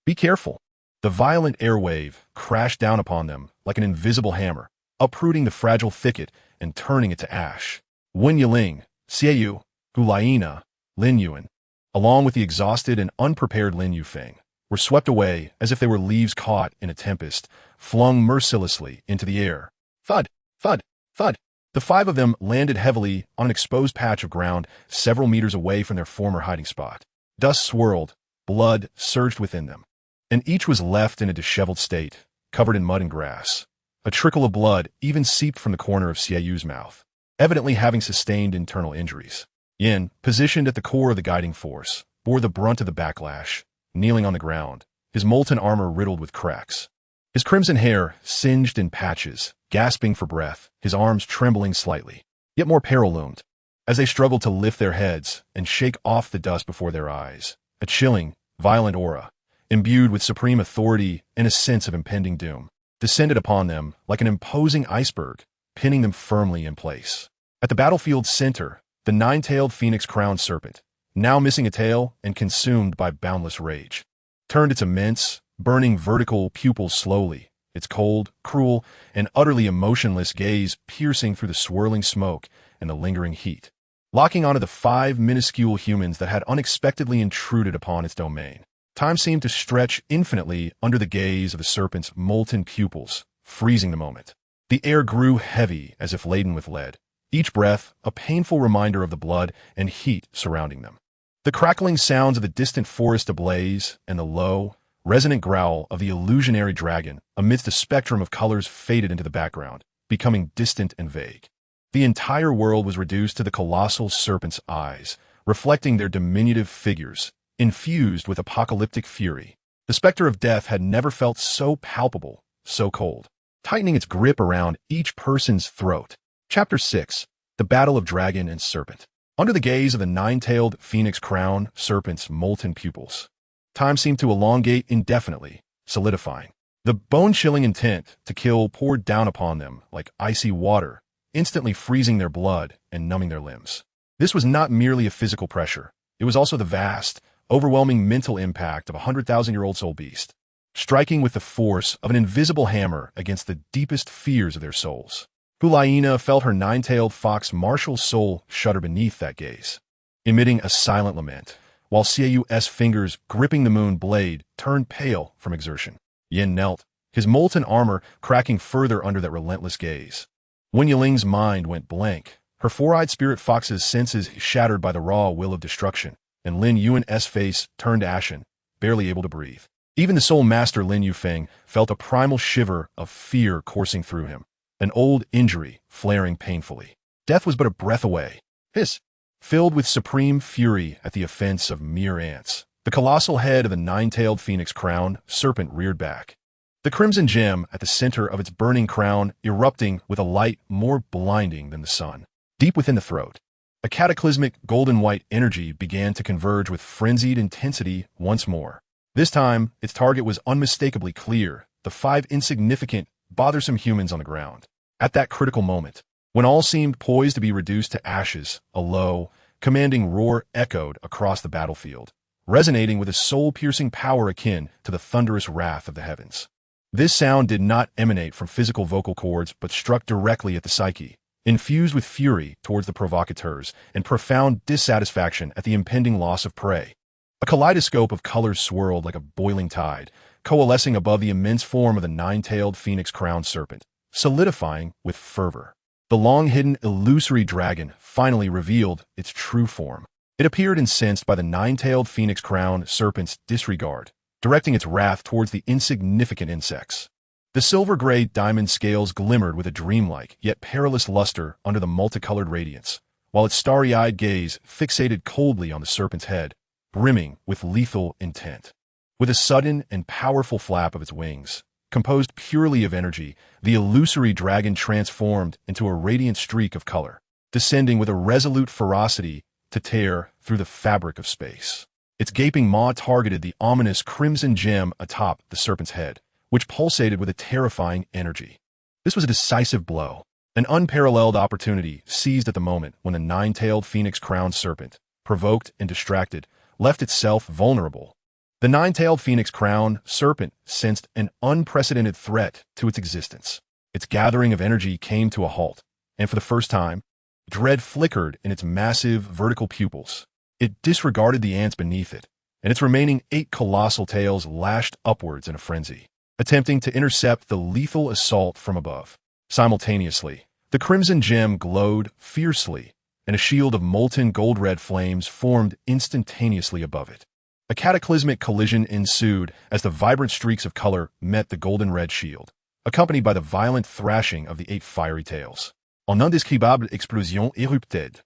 Be careful. The violent air wave crashed down upon them like an invisible hammer, uprooting the fragile thicket and turning it to ash. Wen Yiling, Xiaoyu, Hu Liena, Lin Yuan, along with the exhausted and unprepared Lin Yufeng, were swept away as if they were leaves caught in a tempest, flung mercilessly into the air. Thud, thud, thud. The five of them landed heavily on an exposed patch of ground several meters away from their former hiding spot. Dust swirled, blood surged within them, and each was left in a disheveled state, covered in mud and grass. A trickle of blood even seeped from the corner of Xiaoyu's mouth, evidently having sustained internal injuries. Yin, positioned at the core of the guiding force, bore the brunt of the backlash, kneeling on the ground, his molten armor riddled with cracks. His crimson hair singed in patches, gasping for breath, his arms trembling slightly. Yet more peril loomed. As they struggled to lift their heads and shake off the dust before their eyes, a chilling, violent aura, imbued with supreme authority and a sense of impending doom, descended upon them like an imposing iceberg, pinning them firmly in place. At the battlefield's center, the nine-tailed phoenix-crowned serpent, now missing a tail and consumed by boundless rage, turned its immense, burning vertical pupils slowly, its cold, cruel, and utterly emotionless gaze piercing through the swirling smoke and the lingering heat, locking onto the five minuscule humans that had unexpectedly intruded upon its domain. Time seemed to stretch infinitely under the gaze of the serpent's molten pupils, freezing the moment. The air grew heavy as if laden with lead, each breath a painful reminder of the blood and heat surrounding them. The crackling sounds of the distant forest ablaze and the low, resonant growl of the illusionary dragon amidst a spectrum of colors faded into the background, becoming distant and vague. The entire world was reduced to the colossal serpent's eyes, reflecting their diminutive figures, infused with apocalyptic fury. The specter of death had never felt so palpable, so cold, tightening its grip around each person's throat. Chapter 6. The Battle of Dragon and Serpent. Under the gaze of the nine-tailed phoenix crown serpent's molten pupils, time seemed to elongate indefinitely, solidifying. The bone-chilling intent to kill poured down upon them like icy water, instantly freezing their blood and numbing their limbs. This was not merely a physical pressure. It was also the vast, overwhelming mental impact of a 100,000-year-old soul beast, striking with the force of an invisible hammer against the deepest fears of their souls. Hu Liena felt her nine-tailed fox martial soul shudder beneath that gaze, emitting a silent lament, while Xiaoyu's fingers gripping the moon blade turned pale from exertion. Yin knelt, his molten armor cracking further under that relentless gaze. Wen Yiling's mind went blank, her four-eyed spirit fox's senses shattered by the raw will of destruction, and Lin Yuan's face turned ashen, barely able to breathe. Even the soul master Lin Yufeng felt a primal shiver of fear coursing through him, an old injury flaring painfully. Death was but a breath away. Filled with supreme fury at the offense of mere ants, the colossal head of the nine-tailed phoenix crown serpent reared back, the crimson gem at the center of its burning crown erupting with a light more blinding than the sun. Deep within the throat, a cataclysmic golden-white energy began to converge with frenzied intensity once more. This time, its target was unmistakably clear, the five insignificant, bothersome humans on the ground. At that critical moment, when all seemed poised to be reduced to ashes, a low, commanding roar echoed across the battlefield, resonating with a soul-piercing power akin to the thunderous wrath of the heavens. This sound did not emanate from physical vocal cords but struck directly at the psyche, infused with fury towards the provocateurs and profound dissatisfaction at the impending loss of prey. A kaleidoscope of colors swirled like a boiling tide, coalescing above the immense form of the nine-tailed phoenix-crowned serpent, solidifying with fervor. The long-hidden, illusory dragon finally revealed its true form. It appeared incensed by the nine-tailed phoenix-crowned serpent's disregard, directing its wrath towards the insignificant insects. The silver-gray diamond scales glimmered with a dreamlike yet perilous luster under the multicolored radiance, while its starry-eyed gaze fixated coldly on the serpent's head, brimming with lethal intent. With a sudden and powerful flap of its wings, composed purely of energy, the illusory dragon transformed into a radiant streak of color, descending with a resolute ferocity to tear through the fabric of space. Its gaping maw targeted the ominous crimson gem atop the serpent's head, which pulsated with a terrifying energy. This was a decisive blow, an unparalleled opportunity seized at the moment when the nine-tailed phoenix-crowned serpent, provoked and distracted, left itself vulnerable. The nine-tailed phoenix-crowned serpent sensed an unprecedented threat to its existence. Its gathering of energy came to a halt, and for the first time, dread flickered in its massive vertical pupils. It disregarded the ants beneath it, and its remaining 8 colossal tails lashed upwards in a frenzy, attempting to intercept the lethal assault from above. Simultaneously, the crimson gem glowed fiercely, and a shield of molten gold-red flames formed instantaneously above it. A cataclysmic collision ensued as the vibrant streaks of color met the golden-red shield, accompanied by the violent thrashing of the 8 fiery tails. En indescribable explosion érupted.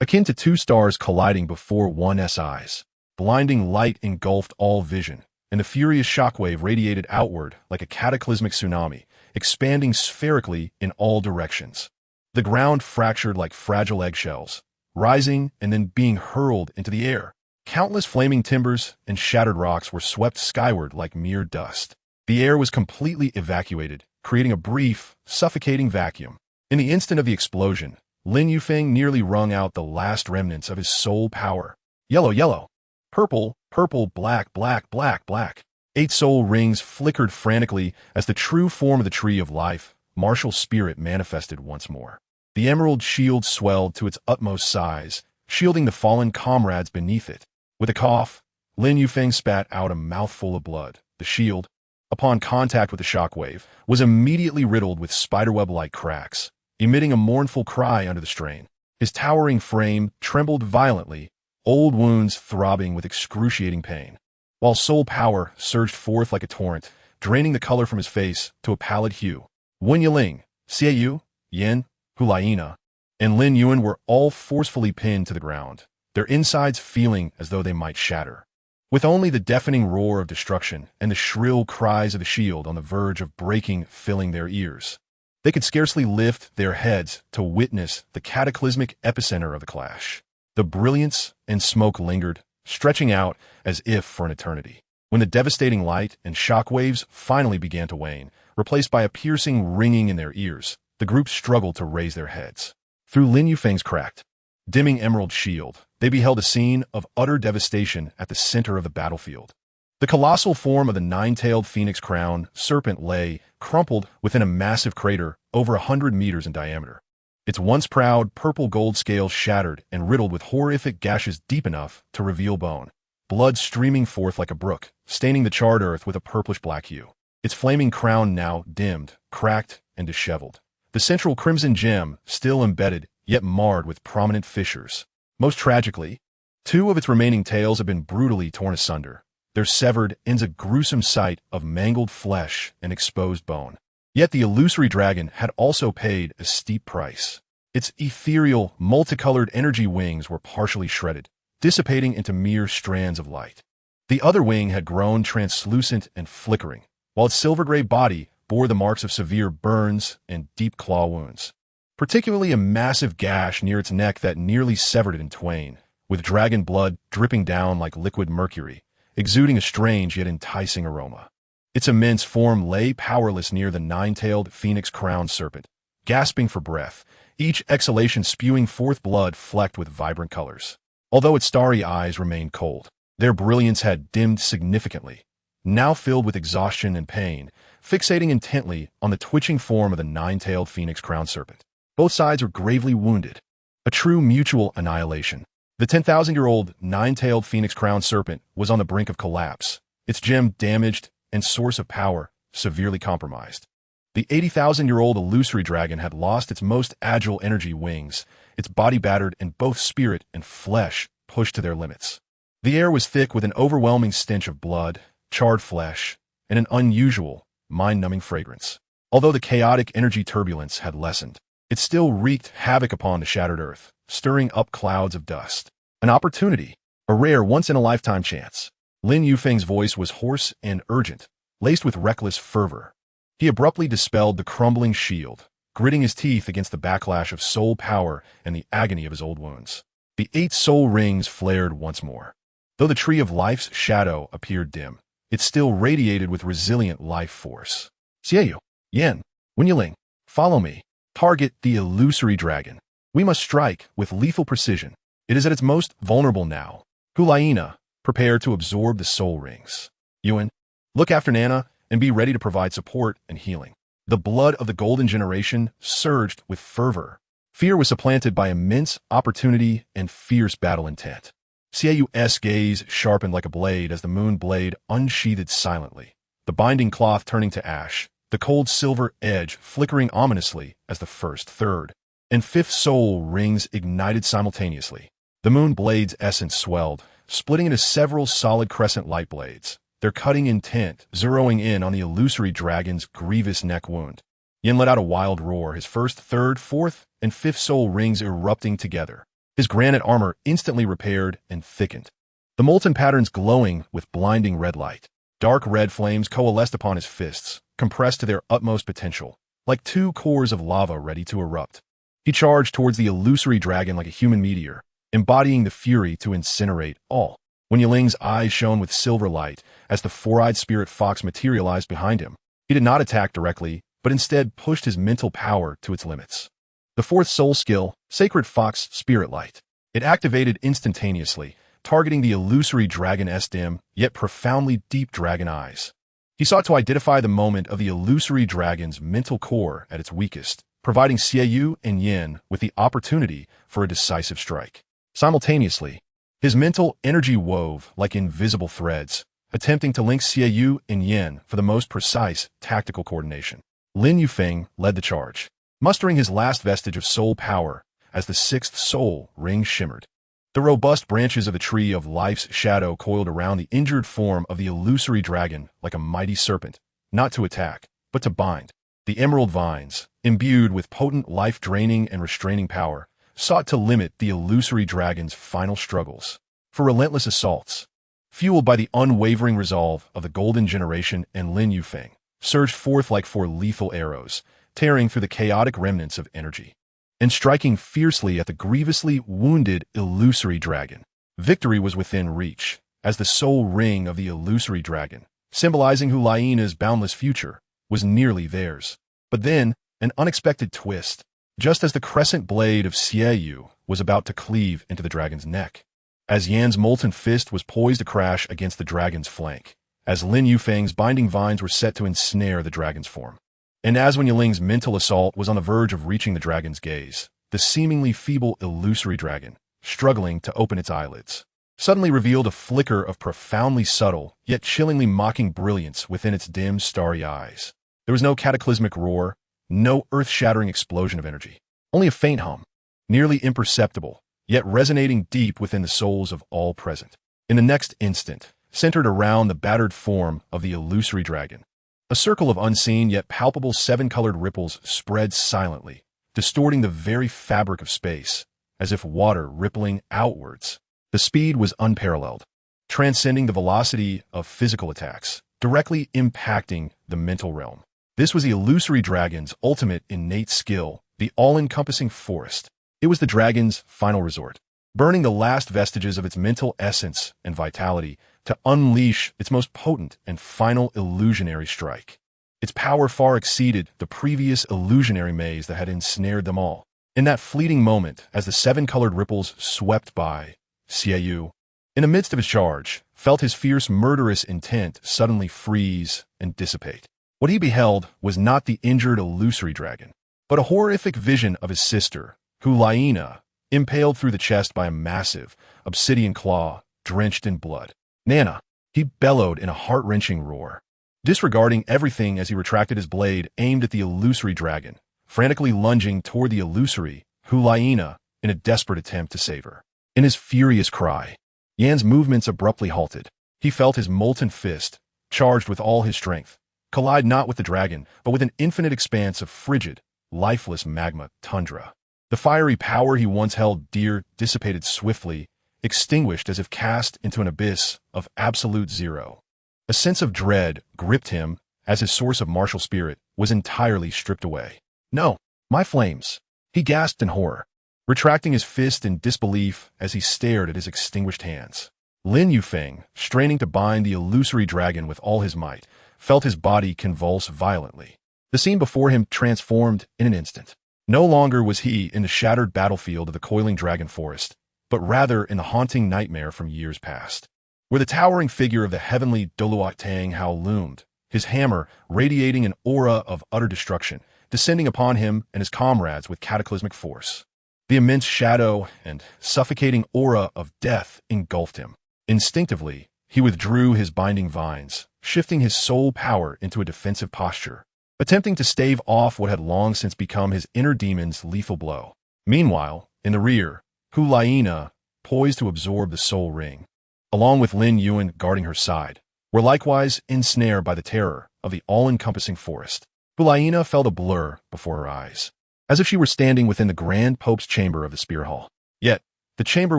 Akin to 2 stars colliding before one's eyes. Blinding light engulfed all vision, and the furious shockwave radiated outward like a cataclysmic tsunami, expanding spherically in all directions. The ground fractured like fragile eggshells, rising and then being hurled into the air. Countless flaming timbers and shattered rocks were swept skyward like mere dust. The air was completely evacuated, creating a brief, suffocating vacuum. In the instant of the explosion, Lin Yufeng nearly wrung out the last remnants of his soul power. Yellow, yellow. Purple, purple, black, black, black, black. 8 soul rings flickered frantically as the true form of the tree of life, martial spirit, manifested once more. The emerald shield swelled to its utmost size, shielding the fallen comrades beneath it. With a cough, Lin Yufeng spat out a mouthful of blood. The shield, upon contact with the shockwave, was immediately riddled with spiderweb-like cracks, emitting a mournful cry under the strain. His towering frame trembled violently, old wounds throbbing with excruciating pain, while soul power surged forth like a torrent, draining the color from his face to a pallid hue. Wen Yiling, Xie Yu, Yin, Hu Liena, and Lin Yuan were all forcefully pinned to the ground, their insides feeling as though they might shatter. With only the deafening roar of destruction and the shrill cries of the shield on the verge of breaking filling their ears, they could scarcely lift their heads to witness the cataclysmic epicenter of the clash. The brilliance and smoke lingered, stretching out as if for an eternity. When the devastating light and shock waves finally began to wane, replaced by a piercing ringing in their ears, the group struggled to raise their heads. Through Lin Yufeng's cracked, dimming emerald shield, they beheld a scene of utter devastation at the center of the battlefield. The colossal form of the nine-tailed phoenix-crowned serpent lay, crumpled within a massive crater over 100 meters in diameter. Its once proud purple-gold scales shattered and riddled with horrific gashes deep enough to reveal bone, blood streaming forth like a brook, staining the charred earth with a purplish-black hue. Its flaming crown now dimmed, cracked, and disheveled. The central crimson gem still embedded, yet marred with prominent fissures. Most tragically, 2 of its remaining tails had been brutally torn asunder, their severed ends a gruesome sight of mangled flesh and exposed bone. Yet the illusory dragon had also paid a steep price. Its ethereal, multicolored energy wings were partially shredded, dissipating into mere strands of light. The other wing had grown translucent and flickering, while its silver-gray body bore the marks of severe burns and deep claw wounds, particularly a massive gash near its neck that nearly severed it in twain, with dragon blood dripping down like liquid mercury, exuding a strange yet enticing aroma. Its immense form lay powerless near the nine-tailed phoenix-crowned serpent, gasping for breath, each exhalation spewing forth blood flecked with vibrant colors. Although its starry eyes remained cold, their brilliance had dimmed significantly, now filled with exhaustion and pain, fixating intently on the twitching form of the nine-tailed phoenix-crowned serpent. Both sides were gravely wounded, a true mutual annihilation. The 10,000-year-old nine-tailed phoenix-crowned serpent was on the brink of collapse, its gem damaged and source of power severely compromised. The 80,000-year-old illusory dragon had lost its most agile energy wings, its body battered and both spirit and flesh pushed to their limits. The air was thick with an overwhelming stench of blood, charred flesh, and an unusual, mind-numbing fragrance. Although the chaotic energy turbulence had lessened, it still wreaked havoc upon the shattered earth, stirring up clouds of dust. An opportunity, a rare once-in-a-lifetime chance. Lin Yufeng's voice was hoarse and urgent, laced with reckless fervor. He abruptly dispelled the crumbling shield, gritting his teeth against the backlash of soul power and the agony of his old wounds. The 8 soul rings flared once more. Though the tree of life's shadow appeared dim, it still radiated with resilient life force. Xiaoyu, Yan, Wenyiling, follow me. Target the illusory dragon. We must strike with lethal precision. It is at its most vulnerable now. Hu Liena, prepare to absorb the soul rings. Yuan, look after Nana and be ready to provide support and healing. The blood of the golden generation surged with fervor. Fear was supplanted by immense opportunity and fierce battle intent. Xiaoyu's gaze sharpened like a blade as the moon blade unsheathed silently, the binding cloth turning to ash, the cold silver edge flickering ominously as the first, third, and fifth soul rings ignited simultaneously. The moon blade's essence swelled, splitting into several solid crescent light blades, their cutting intent zeroing in on the illusory dragon's grievous neck wound. Yin let out a wild roar, his first, third, fourth, and fifth soul rings erupting together. His granite armor instantly repaired and thickened, the molten patterns glowing with blinding red light. Dark red flames coalesced upon his fists, compressed to their utmost potential, like 2 cores of lava ready to erupt. He charged towards the illusory dragon like a human meteor, embodying the fury to incinerate all. When Yiling's eyes shone with silver light as the four-eyed spirit fox materialized behind him, he did not attack directly, but instead pushed his mental power to its limits. The fourth soul skill, Sacred Fox Spirit Light. It activated instantaneously, targeting the illusory dragon's dim, yet profoundly deep dragon eyes. He sought to identify the moment of the illusory dragon's mental core at its weakest, providing Xiaoyu and Yin with the opportunity for a decisive strike. Simultaneously, his mental energy wove like invisible threads, attempting to link Xiaoyu and Yin for the most precise tactical coordination. Lin Yufeng led the charge, mustering his last vestige of soul power as the 6th soul ring shimmered. The robust branches of the tree of life's shadow coiled around the injured form of the illusory dragon like a mighty serpent, not to attack, but to bind. The emerald vines, imbued with potent life-draining and restraining power, sought to limit the illusory dragon's final struggles. For relentless assaults, fueled by the unwavering resolve of the golden generation and Lin Yufeng, surged forth like 4 lethal arrows, tearing through the chaotic remnants of energy, and striking fiercely at the grievously wounded illusory dragon. Victory was within reach, as the soul ring of the illusory dragon, symbolizing Hu Liena's boundless future, was nearly theirs. But then, an unexpected twist, just as the crescent blade of Xiaoyu was about to cleave into the dragon's neck. As Yan's molten fist was poised to crash against the dragon's flank, as Lin Yufeng's binding vines were set to ensnare the dragon's form. And as when Yiling's mental assault was on the verge of reaching the dragon's gaze, the seemingly feeble illusory dragon, struggling to open its eyelids, suddenly revealed a flicker of profoundly subtle, yet chillingly mocking brilliance within its dim, starry eyes. There was no cataclysmic roar, no earth-shattering explosion of energy, only a faint hum, nearly imperceptible, yet resonating deep within the souls of all present. In the next instant, centered around the battered form of the illusory dragon, a circle of unseen yet palpable 7-colored ripples spread silently, distorting the very fabric of space, as if water rippling outwards. The speed was unparalleled, transcending the velocity of physical attacks, directly impacting the mental realm. This was the illusory dragon's ultimate innate skill, the all-encompassing forest. It was the dragon's final resort, burning the last vestiges of its mental essence and vitality to unleash its most potent and final illusionary strike. Its power far exceeded the previous illusionary maze that had ensnared them all. In that fleeting moment, as the 7-colored ripples swept by, Xiaoyu, in the midst of his charge, felt his fierce murderous intent suddenly freeze and dissipate. What he beheld was not the injured illusory dragon, but a horrific vision of his sister, Hu Liena, impaled through the chest by a massive, obsidian claw, drenched in blood. Nana, he bellowed in a heart-wrenching roar, disregarding everything as he retracted his blade aimed at the illusory dragon, frantically lunging toward the illusory Hu Liena in a desperate attempt to save her. In his furious cry, Yan's movements abruptly halted. He felt his molten fist, charged with all his strength, collide not with the dragon, but with an infinite expanse of frigid, lifeless magma tundra. The fiery power he once held dear dissipated swiftly, extinguished as if cast into an abyss of absolute zero. A sense of dread gripped him as his source of martial spirit was entirely stripped away. No, my flames, he gasped in horror. retracting his fist in disbelief as he stared at his extinguished hands. Lin Yufeng, straining to bind the illusory dragon with all his might, felt his body convulse violently. The scene before him transformed in an instant. No longer was he in the shattered battlefield of the coiling dragon forest, but rather in the haunting nightmare from years past, where the towering figure of the heavenly Douluo Tang loomed, his hammer radiating an aura of utter destruction, descending upon him and his comrades with cataclysmic force. The immense shadow and suffocating aura of death engulfed him. Instinctively, he withdrew his binding vines, shifting his soul power into a defensive posture, attempting to stave off what had long since become his inner demon's lethal blow. Meanwhile, in the rear, Hu Liena, poised to absorb the soul ring, along with Lin Yuan guarding her side, were likewise ensnared by the terror of the all-encompassing forest. Hu Liena felt a blur before her eyes, as if she were standing within the Grand Pope's chamber of the Spear Hall. Yet, the chamber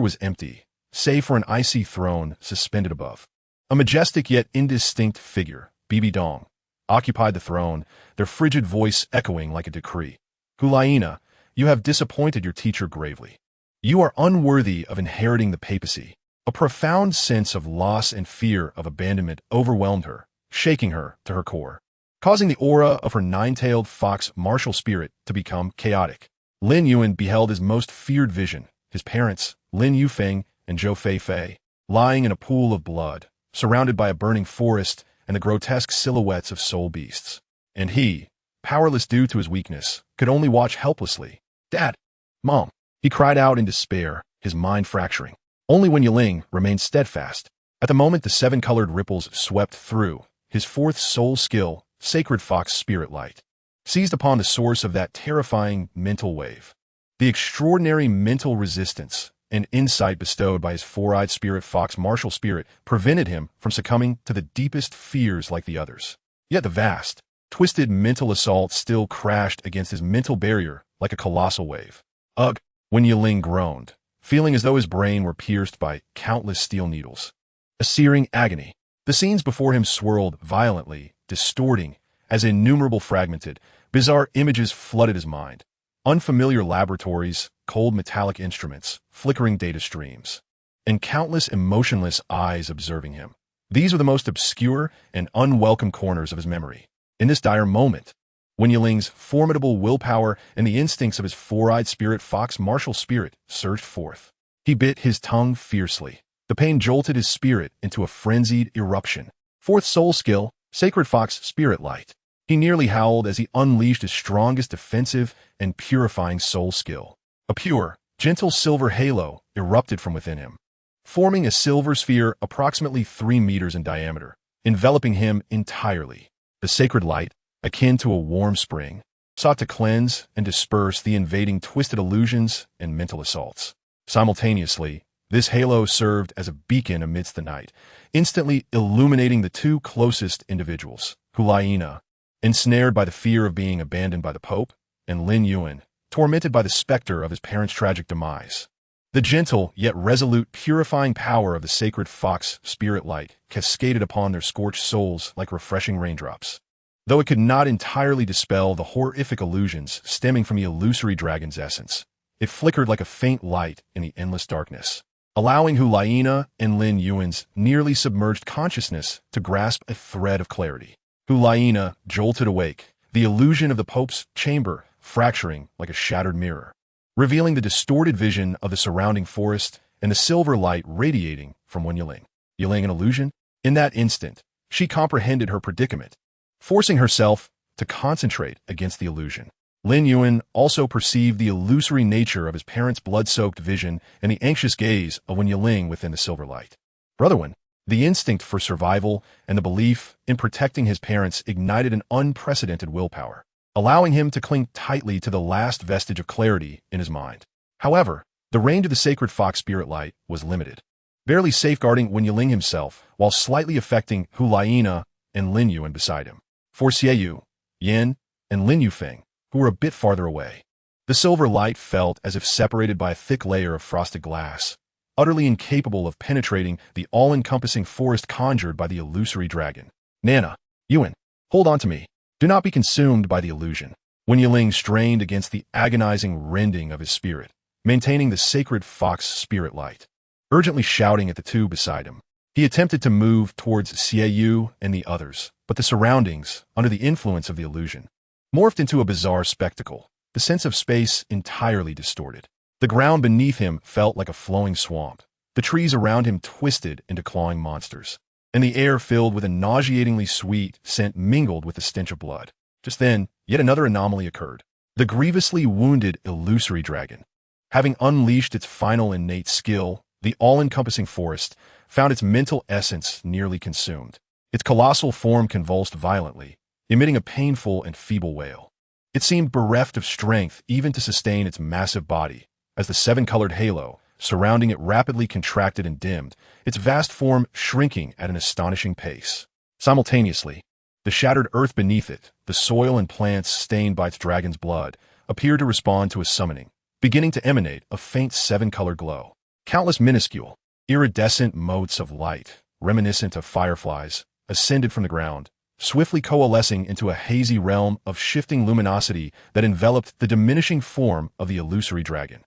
was empty, save for an icy throne suspended above. A majestic yet indistinct figure, Bibi Dong, occupied the throne, their frigid voice echoing like a decree. Hu Liena, you have disappointed your teacher gravely. You are unworthy of inheriting the papacy. A profound sense of loss and fear of abandonment overwhelmed her, shaking her to her core, causing the aura of her nine-tailed fox martial spirit to become chaotic. Lin Yuan beheld his most feared vision, his parents, Lin Yufeng and Zhou Feifei, lying in a pool of blood, surrounded by a burning forest and the grotesque silhouettes of soul beasts. And he, powerless due to his weakness, could only watch helplessly. Dad! Mom! He cried out in despair, his mind fracturing. Only Wen Yiling remained steadfast. At the moment the seven-colored ripples swept through, his fourth soul skill, Sacred Fox Spirit Light, seized upon the source of that terrifying mental wave. The extraordinary mental resistance and insight bestowed by his four-eyed spirit fox martial spirit prevented him from succumbing to the deepest fears like the others. Yet the vast, twisted mental assault still crashed against his mental barrier like a colossal wave. Ugh! Wen Yiling groaned, feeling as though his brain were pierced by countless steel needles. A searing agony. The scenes before him swirled violently, distorting, as innumerable fragmented, bizarre images flooded his mind. Unfamiliar laboratories, cold metallic instruments, flickering data streams, and countless emotionless eyes observing him. These were the most obscure and unwelcome corners of his memory. In this dire moment, Wen Yiling's formidable willpower and the instincts of his four-eyed spirit fox martial spirit surged forth. He bit his tongue fiercely. The pain jolted his spirit into a frenzied eruption. Fourth soul skill, Sacred Fox Spirit Light. He nearly howled as he unleashed his strongest defensive and purifying soul skill. A pure, gentle silver halo erupted from within him, forming a silver sphere approximately 3 meters in diameter, enveloping him entirely. The sacred light, akin to a warm spring, sought to cleanse and disperse the invading twisted illusions and mental assaults. Simultaneously, this halo served as a beacon amidst the night, instantly illuminating the two closest individuals, Hu Liena, ensnared by the fear of being abandoned by the Pope, and Lin Yuan, tormented by the specter of his parents' tragic demise. The gentle yet resolute purifying power of the Sacred Fox Spirit Light cascaded upon their scorched souls like refreshing raindrops. Though it could not entirely dispel the horrific illusions stemming from the illusory dragon's essence, it flickered like a faint light in the endless darkness, allowing Hu Liena and Lin Yuan's nearly submerged consciousness to grasp a thread of clarity. Hu Liena jolted awake, the illusion of the Pope's chamber fracturing like a shattered mirror, revealing the distorted vision of the surrounding forest and the silver light radiating from Wen Yiling. Yiling an illusion? In that instant, she comprehended her predicament, forcing herself to concentrate against the illusion. Lin Yuan also perceived the illusory nature of his parents' blood-soaked vision and the anxious gaze of Wen Yiling within the silver light. Brother Wen, the instinct for survival and the belief in protecting his parents ignited an unprecedented willpower, allowing him to cling tightly to the last vestige of clarity in his mind. However, the range of the Sacred Fox Spirit Light was limited, barely safeguarding Wen Yiling himself while slightly affecting Hu Liena and Lin Yuan beside him. For Xieyu, Yan, and Lin Yufeng, who were a bit farther away, the silver light felt as if separated by a thick layer of frosted glass, utterly incapable of penetrating the all-encompassing forest conjured by the illusory dragon. Nana, Yuan, hold on to me. Do not be consumed by the illusion. Wen Yiling strained against the agonizing rending of his spirit, maintaining the sacred fox spirit light. Urgently shouting at the two beside him, he attempted to move towards Xiaoyu and the others, but the surroundings, under the influence of the illusion, morphed into a bizarre spectacle, the sense of space entirely distorted. The ground beneath him felt like a flowing swamp, the trees around him twisted into clawing monsters, and the air filled with a nauseatingly sweet scent mingled with the stench of blood. Just then, yet another anomaly occurred. The grievously wounded illusory dragon, having unleashed its final innate skill, the all-encompassing forest, found its mental essence nearly consumed. Its colossal form convulsed violently, emitting a painful and feeble wail. It seemed bereft of strength even to sustain its massive body, as the seven-colored halo surrounding it rapidly contracted and dimmed, its vast form shrinking at an astonishing pace. Simultaneously, the shattered earth beneath it, the soil and plants stained by its dragon's blood, appeared to respond to his summoning, beginning to emanate a faint seven-colored glow. Countless minuscule, iridescent motes of light, reminiscent of fireflies, ascended from the ground, swiftly coalescing into a hazy realm of shifting luminosity that enveloped the diminishing form of the illusory dragon.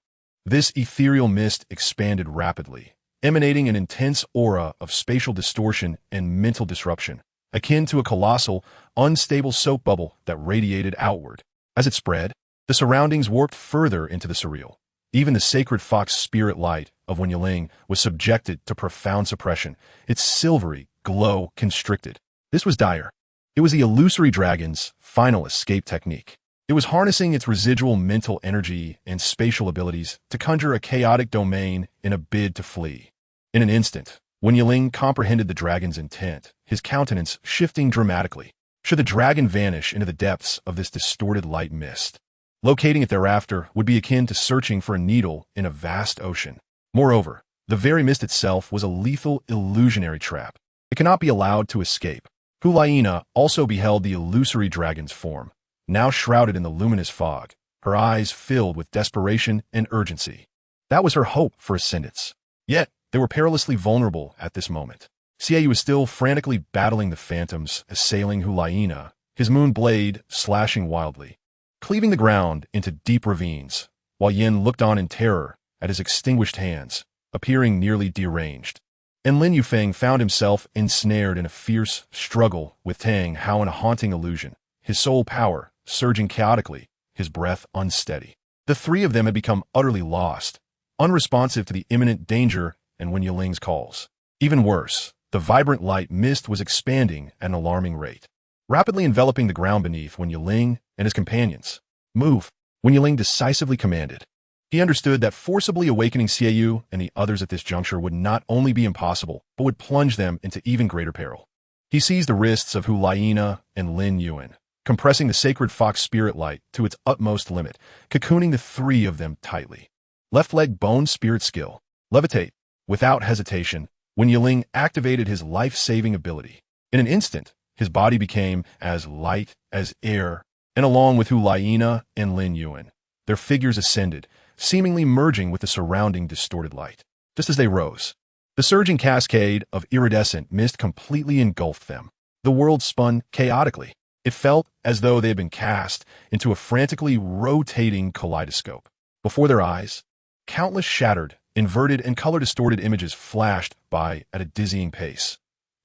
This ethereal mist expanded rapidly, emanating an intense aura of spatial distortion and mental disruption, akin to a colossal, unstable soap bubble that radiated outward. As it spread, the surroundings warped further into the surreal. Even the sacred fox spirit light of Wen Yiling was subjected to profound suppression, its silvery glow constricted. This was dire. It was the illusory dragon's final escape technique. It was harnessing its residual mental energy and spatial abilities to conjure a chaotic domain in a bid to flee. In an instant, Wen Yiling comprehended the dragon's intent, his countenance shifting dramatically. Should the dragon vanish into the depths of this distorted light mist, locating it thereafter would be akin to searching for a needle in a vast ocean. Moreover, the very mist itself was a lethal illusionary trap. It cannot be allowed to escape. Hu Liena also beheld the illusory dragon's form, now shrouded in the luminous fog, her eyes filled with desperation and urgency. That was her hope for ascendance. Yet, they were perilously vulnerable at this moment. Xiaoyu was still frantically battling the phantoms assailing Hu Liena, his moon blade slashing wildly, cleaving the ground into deep ravines, while Yin looked on in terror at his extinguished hands, appearing nearly deranged. And Lin Yufeng found himself ensnared in a fierce struggle with Tang Hao in a haunting illusion, his soul power surging chaotically, his breath unsteady. The three of them had become utterly lost, unresponsive to the imminent danger and Wen Yiling's calls. Even worse, the vibrant light mist was expanding at an alarming rate, rapidly enveloping the ground beneath Wen Yiling and his companions. Move, Wen Yiling decisively commanded. He understood that forcibly awakening Xiaoyu and the others at this juncture would not only be impossible, but would plunge them into even greater peril. He seized the wrists of Hu Liena and Lin Yuan, compressing the sacred fox spirit light to its utmost limit, cocooning the three of them tightly. Left leg bone spirit skill. Levitate. Without hesitation, Wen Yiling activated his life-saving ability. In an instant, his body became as light as air, and along with Hu Liena and Lin Yuan, their figures ascended, seemingly merging with the surrounding distorted light. Just as they rose, the surging cascade of iridescent mist completely engulfed them. The world spun chaotically. It felt as though they had been cast into a frantically rotating kaleidoscope. Before their eyes, countless shattered, inverted, and color-distorted images flashed by at a dizzying pace.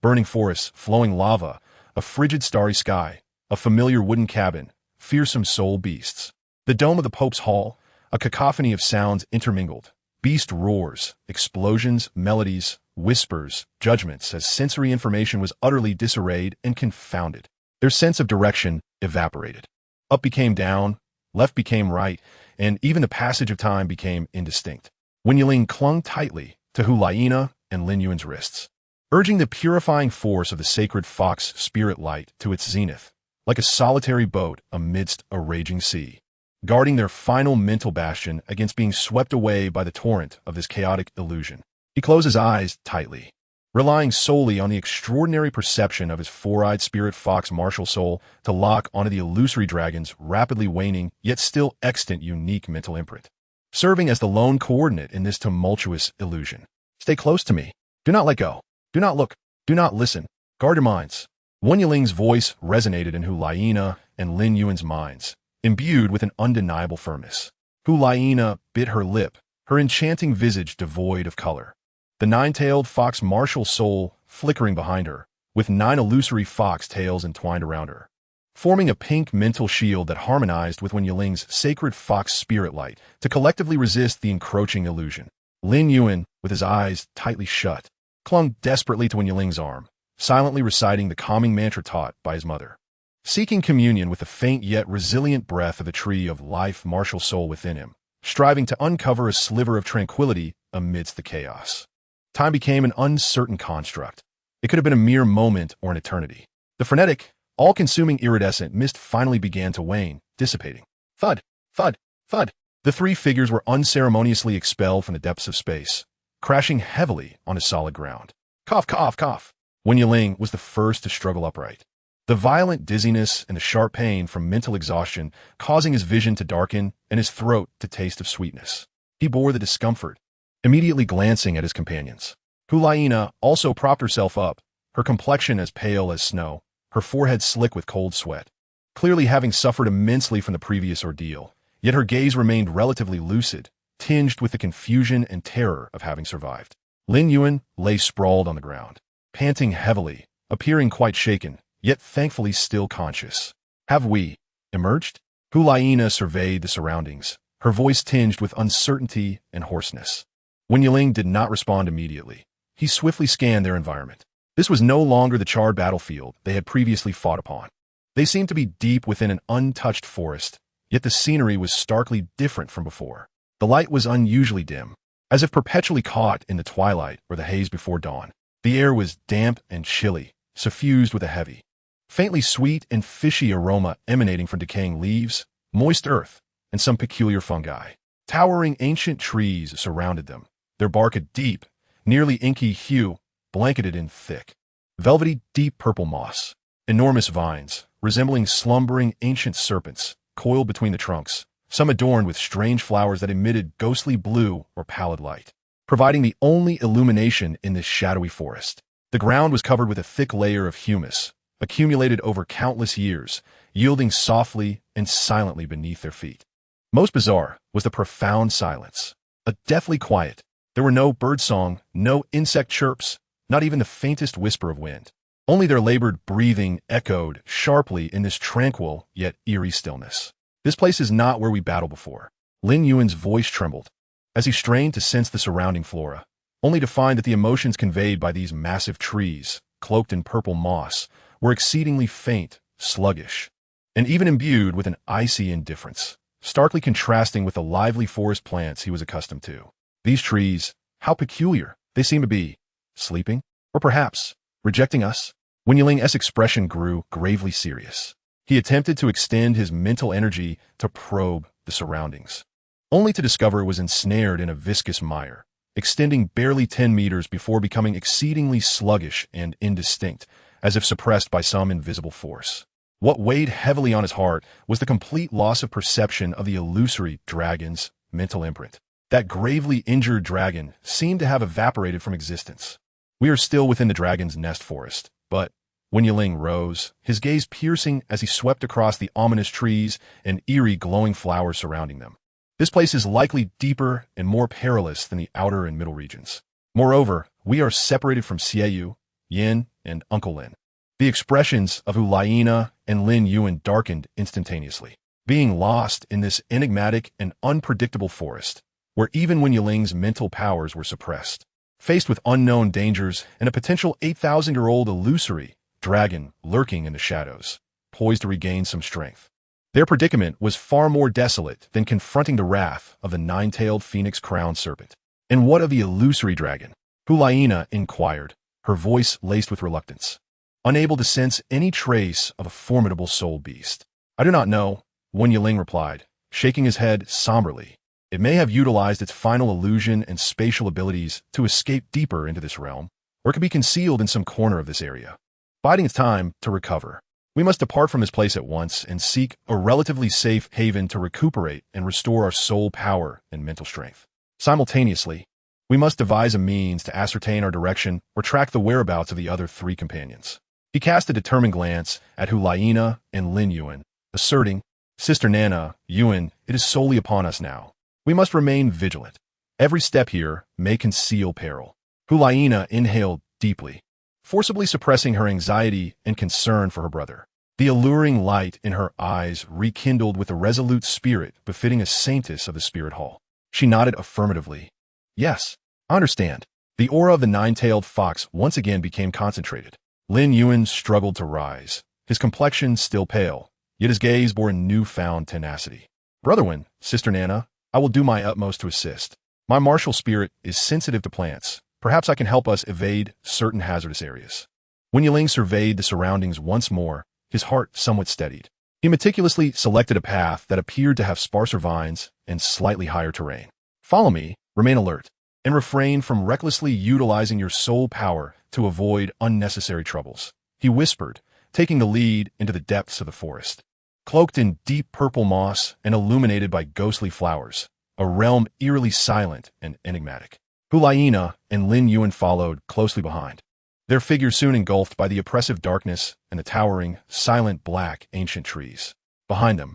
Burning forests, flowing lava, a frigid starry sky, a familiar wooden cabin, fearsome soul beasts. The dome of the Pope's Hall, a cacophony of sounds intermingled. Beast roars, explosions, melodies, whispers, judgments, as sensory information was utterly disarrayed and confounded. Their sense of direction evaporated. Up became down, left became right, and even the passage of time became indistinct. Wen Yiling clung tightly to Hu Liena and Lin Yuan's wrists, urging the purifying force of the sacred fox spirit light to its zenith, like a solitary boat amidst a raging sea, guarding their final mental bastion against being swept away by the torrent of this chaotic illusion. He closed his eyes tightly, relying solely on the extraordinary perception of his four-eyed spirit fox martial soul to lock onto the illusory dragon's rapidly waning yet still extant unique mental imprint, serving as the lone coordinate in this tumultuous illusion. Stay close to me. Do not let go. Do not look. Do not listen. Guard your minds. Wen Yiling's voice resonated in Hu Liena and Lin Yuan's minds, imbued with an undeniable firmness. Hu Liena bit her lip, her enchanting visage devoid of color. The nine-tailed fox martial soul flickering behind her, with 9 illusory fox tails entwined around her, forming a pink mental shield that harmonized with Wen Yiling's sacred fox spirit light to collectively resist the encroaching illusion. Lin Yuan, with his eyes tightly shut, clung desperately to Wen Yiling's arm, silently reciting the calming mantra taught by his mother. Seeking communion with the faint yet resilient breath of the tree of life martial soul within him, striving to uncover a sliver of tranquility amidst the chaos. Time became an uncertain construct. It could have been a mere moment or an eternity. The frenetic, all-consuming iridescent mist finally began to wane, dissipating. Thud, thud, thud. The 3 figures were unceremoniously expelled from the depths of space, crashing heavily onto solid ground. Cough, cough, cough. Wen Yiling was the first to struggle upright. The violent dizziness and the sharp pain from mental exhaustion causing his vision to darken and his throat to taste of sweetness. He bore the discomfort, immediately glancing at his companions. Hu Liena also propped herself up, her complexion as pale as snow, her forehead slick with cold sweat. Clearly having suffered immensely from the previous ordeal, yet her gaze remained relatively lucid, tinged with the confusion and terror of having survived. Lin Yuan lay sprawled on the ground, panting heavily, appearing quite shaken, yet thankfully still conscious. Have we emerged? Hu Liena surveyed the surroundings, her voice tinged with uncertainty and hoarseness. Wen Yiling did not respond immediately. He swiftly scanned their environment. This was no longer the charred battlefield they had previously fought upon. They seemed to be deep within an untouched forest, yet the scenery was starkly different from before. The light was unusually dim, as if perpetually caught in the twilight or the haze before dawn. The air was damp and chilly, suffused with a heavy, faintly sweet and fishy aroma emanating from decaying leaves, moist earth, and some peculiar fungi. Towering ancient trees surrounded them, their bark a deep, nearly inky hue, blanketed in thick, velvety deep purple moss. Enormous vines, resembling slumbering ancient serpents, coiled between the trunks, some adorned with strange flowers that emitted ghostly blue or pallid light, providing the only illumination in this shadowy forest. The ground was covered with a thick layer of humus, accumulated over countless years, yielding softly and silently beneath their feet. Most bizarre was the profound silence, a deathly quiet. There were no birdsong, no insect chirps, not even the faintest whisper of wind. Only their labored breathing echoed sharply in this tranquil yet eerie stillness. This place is not where we battled before. Lin Yuan's voice trembled as he strained to sense the surrounding flora, only to find that the emotions conveyed by these massive trees, cloaked in purple moss, were exceedingly faint, sluggish, and even imbued with an icy indifference, starkly contrasting with the lively forest plants he was accustomed to. These trees, how peculiar they seemed to be, sleeping, or perhaps rejecting us. Wen Yiling's expression grew gravely serious. He attempted to extend his mental energy to probe the surroundings, only to discover it was ensnared in a viscous mire, extending barely 10 meters before becoming exceedingly sluggish and indistinct, as if suppressed by some invisible force. What weighed heavily on his heart was the complete loss of perception of the illusory dragon's mental imprint. That gravely injured dragon seemed to have evaporated from existence. We are still within the dragon's nest forest, but Wen Yiling rose, his gaze piercing as he swept across the ominous trees and eerie glowing flowers surrounding them. This place is likely deeper and more perilous than the outer and middle regions. Moreover, we are separated from Xieyu, Yin, and Uncle Lin. The expressions of Hu Liena and Lin Yuan darkened instantaneously, being lost in this enigmatic and unpredictable forest, where even Wen Yiling's mental powers were suppressed. Faced with unknown dangers and a potential 8,000-year-old illusory dragon lurking in the shadows, poised to regain some strength. Their predicament was far more desolate than confronting the wrath of the nine-tailed phoenix-crowned serpent. And what of the illusory dragon? Hu Liena inquired, her voice laced with reluctance, unable to sense any trace of a formidable soul beast. I do not know, Wen Yiling replied, shaking his head somberly. It may have utilized its final illusion and spatial abilities to escape deeper into this realm, or it could be concealed in some corner of this area, biding its time to recover. We must depart from this place at once and seek a relatively safe haven to recuperate and restore our soul power and mental strength. Simultaneously, we must devise a means to ascertain our direction or track the whereabouts of the other 3 companions. He cast a determined glance at Hu Liena and Lin Yuan, asserting, Sister Nana, Yuan, it is solely upon us now. We must remain vigilant, Every step here may conceal peril. Hu Liena inhaled deeply, forcibly suppressing her anxiety and concern for her brother. The alluring light in her eyes rekindled with a resolute spirit befitting a saintess of the spirit hall. She nodded affirmatively. Yes, I understand. The aura of the nine-tailed fox once again became concentrated. Lin Yuan struggled to rise, his complexion still pale, yet his gaze bore a newfound tenacity. Brotherwin, Sister Nana, I will do my utmost to assist. My martial spirit is sensitive to plants. Perhaps I can help us evade certain hazardous areas. When Yiling surveyed the surroundings once more, his heart somewhat steadied. He meticulously selected a path that appeared to have sparser vines and slightly higher terrain. Follow me, remain alert, and refrain from recklessly utilizing your soul power to avoid unnecessary troubles, he whispered, taking the lead into the depths of the forest. Cloaked in deep purple moss and illuminated by ghostly flowers, a realm eerily silent and enigmatic. Hu Liena and Lin Yuan followed closely behind, their figures soon engulfed by the oppressive darkness and the towering, silent black ancient trees. Behind them,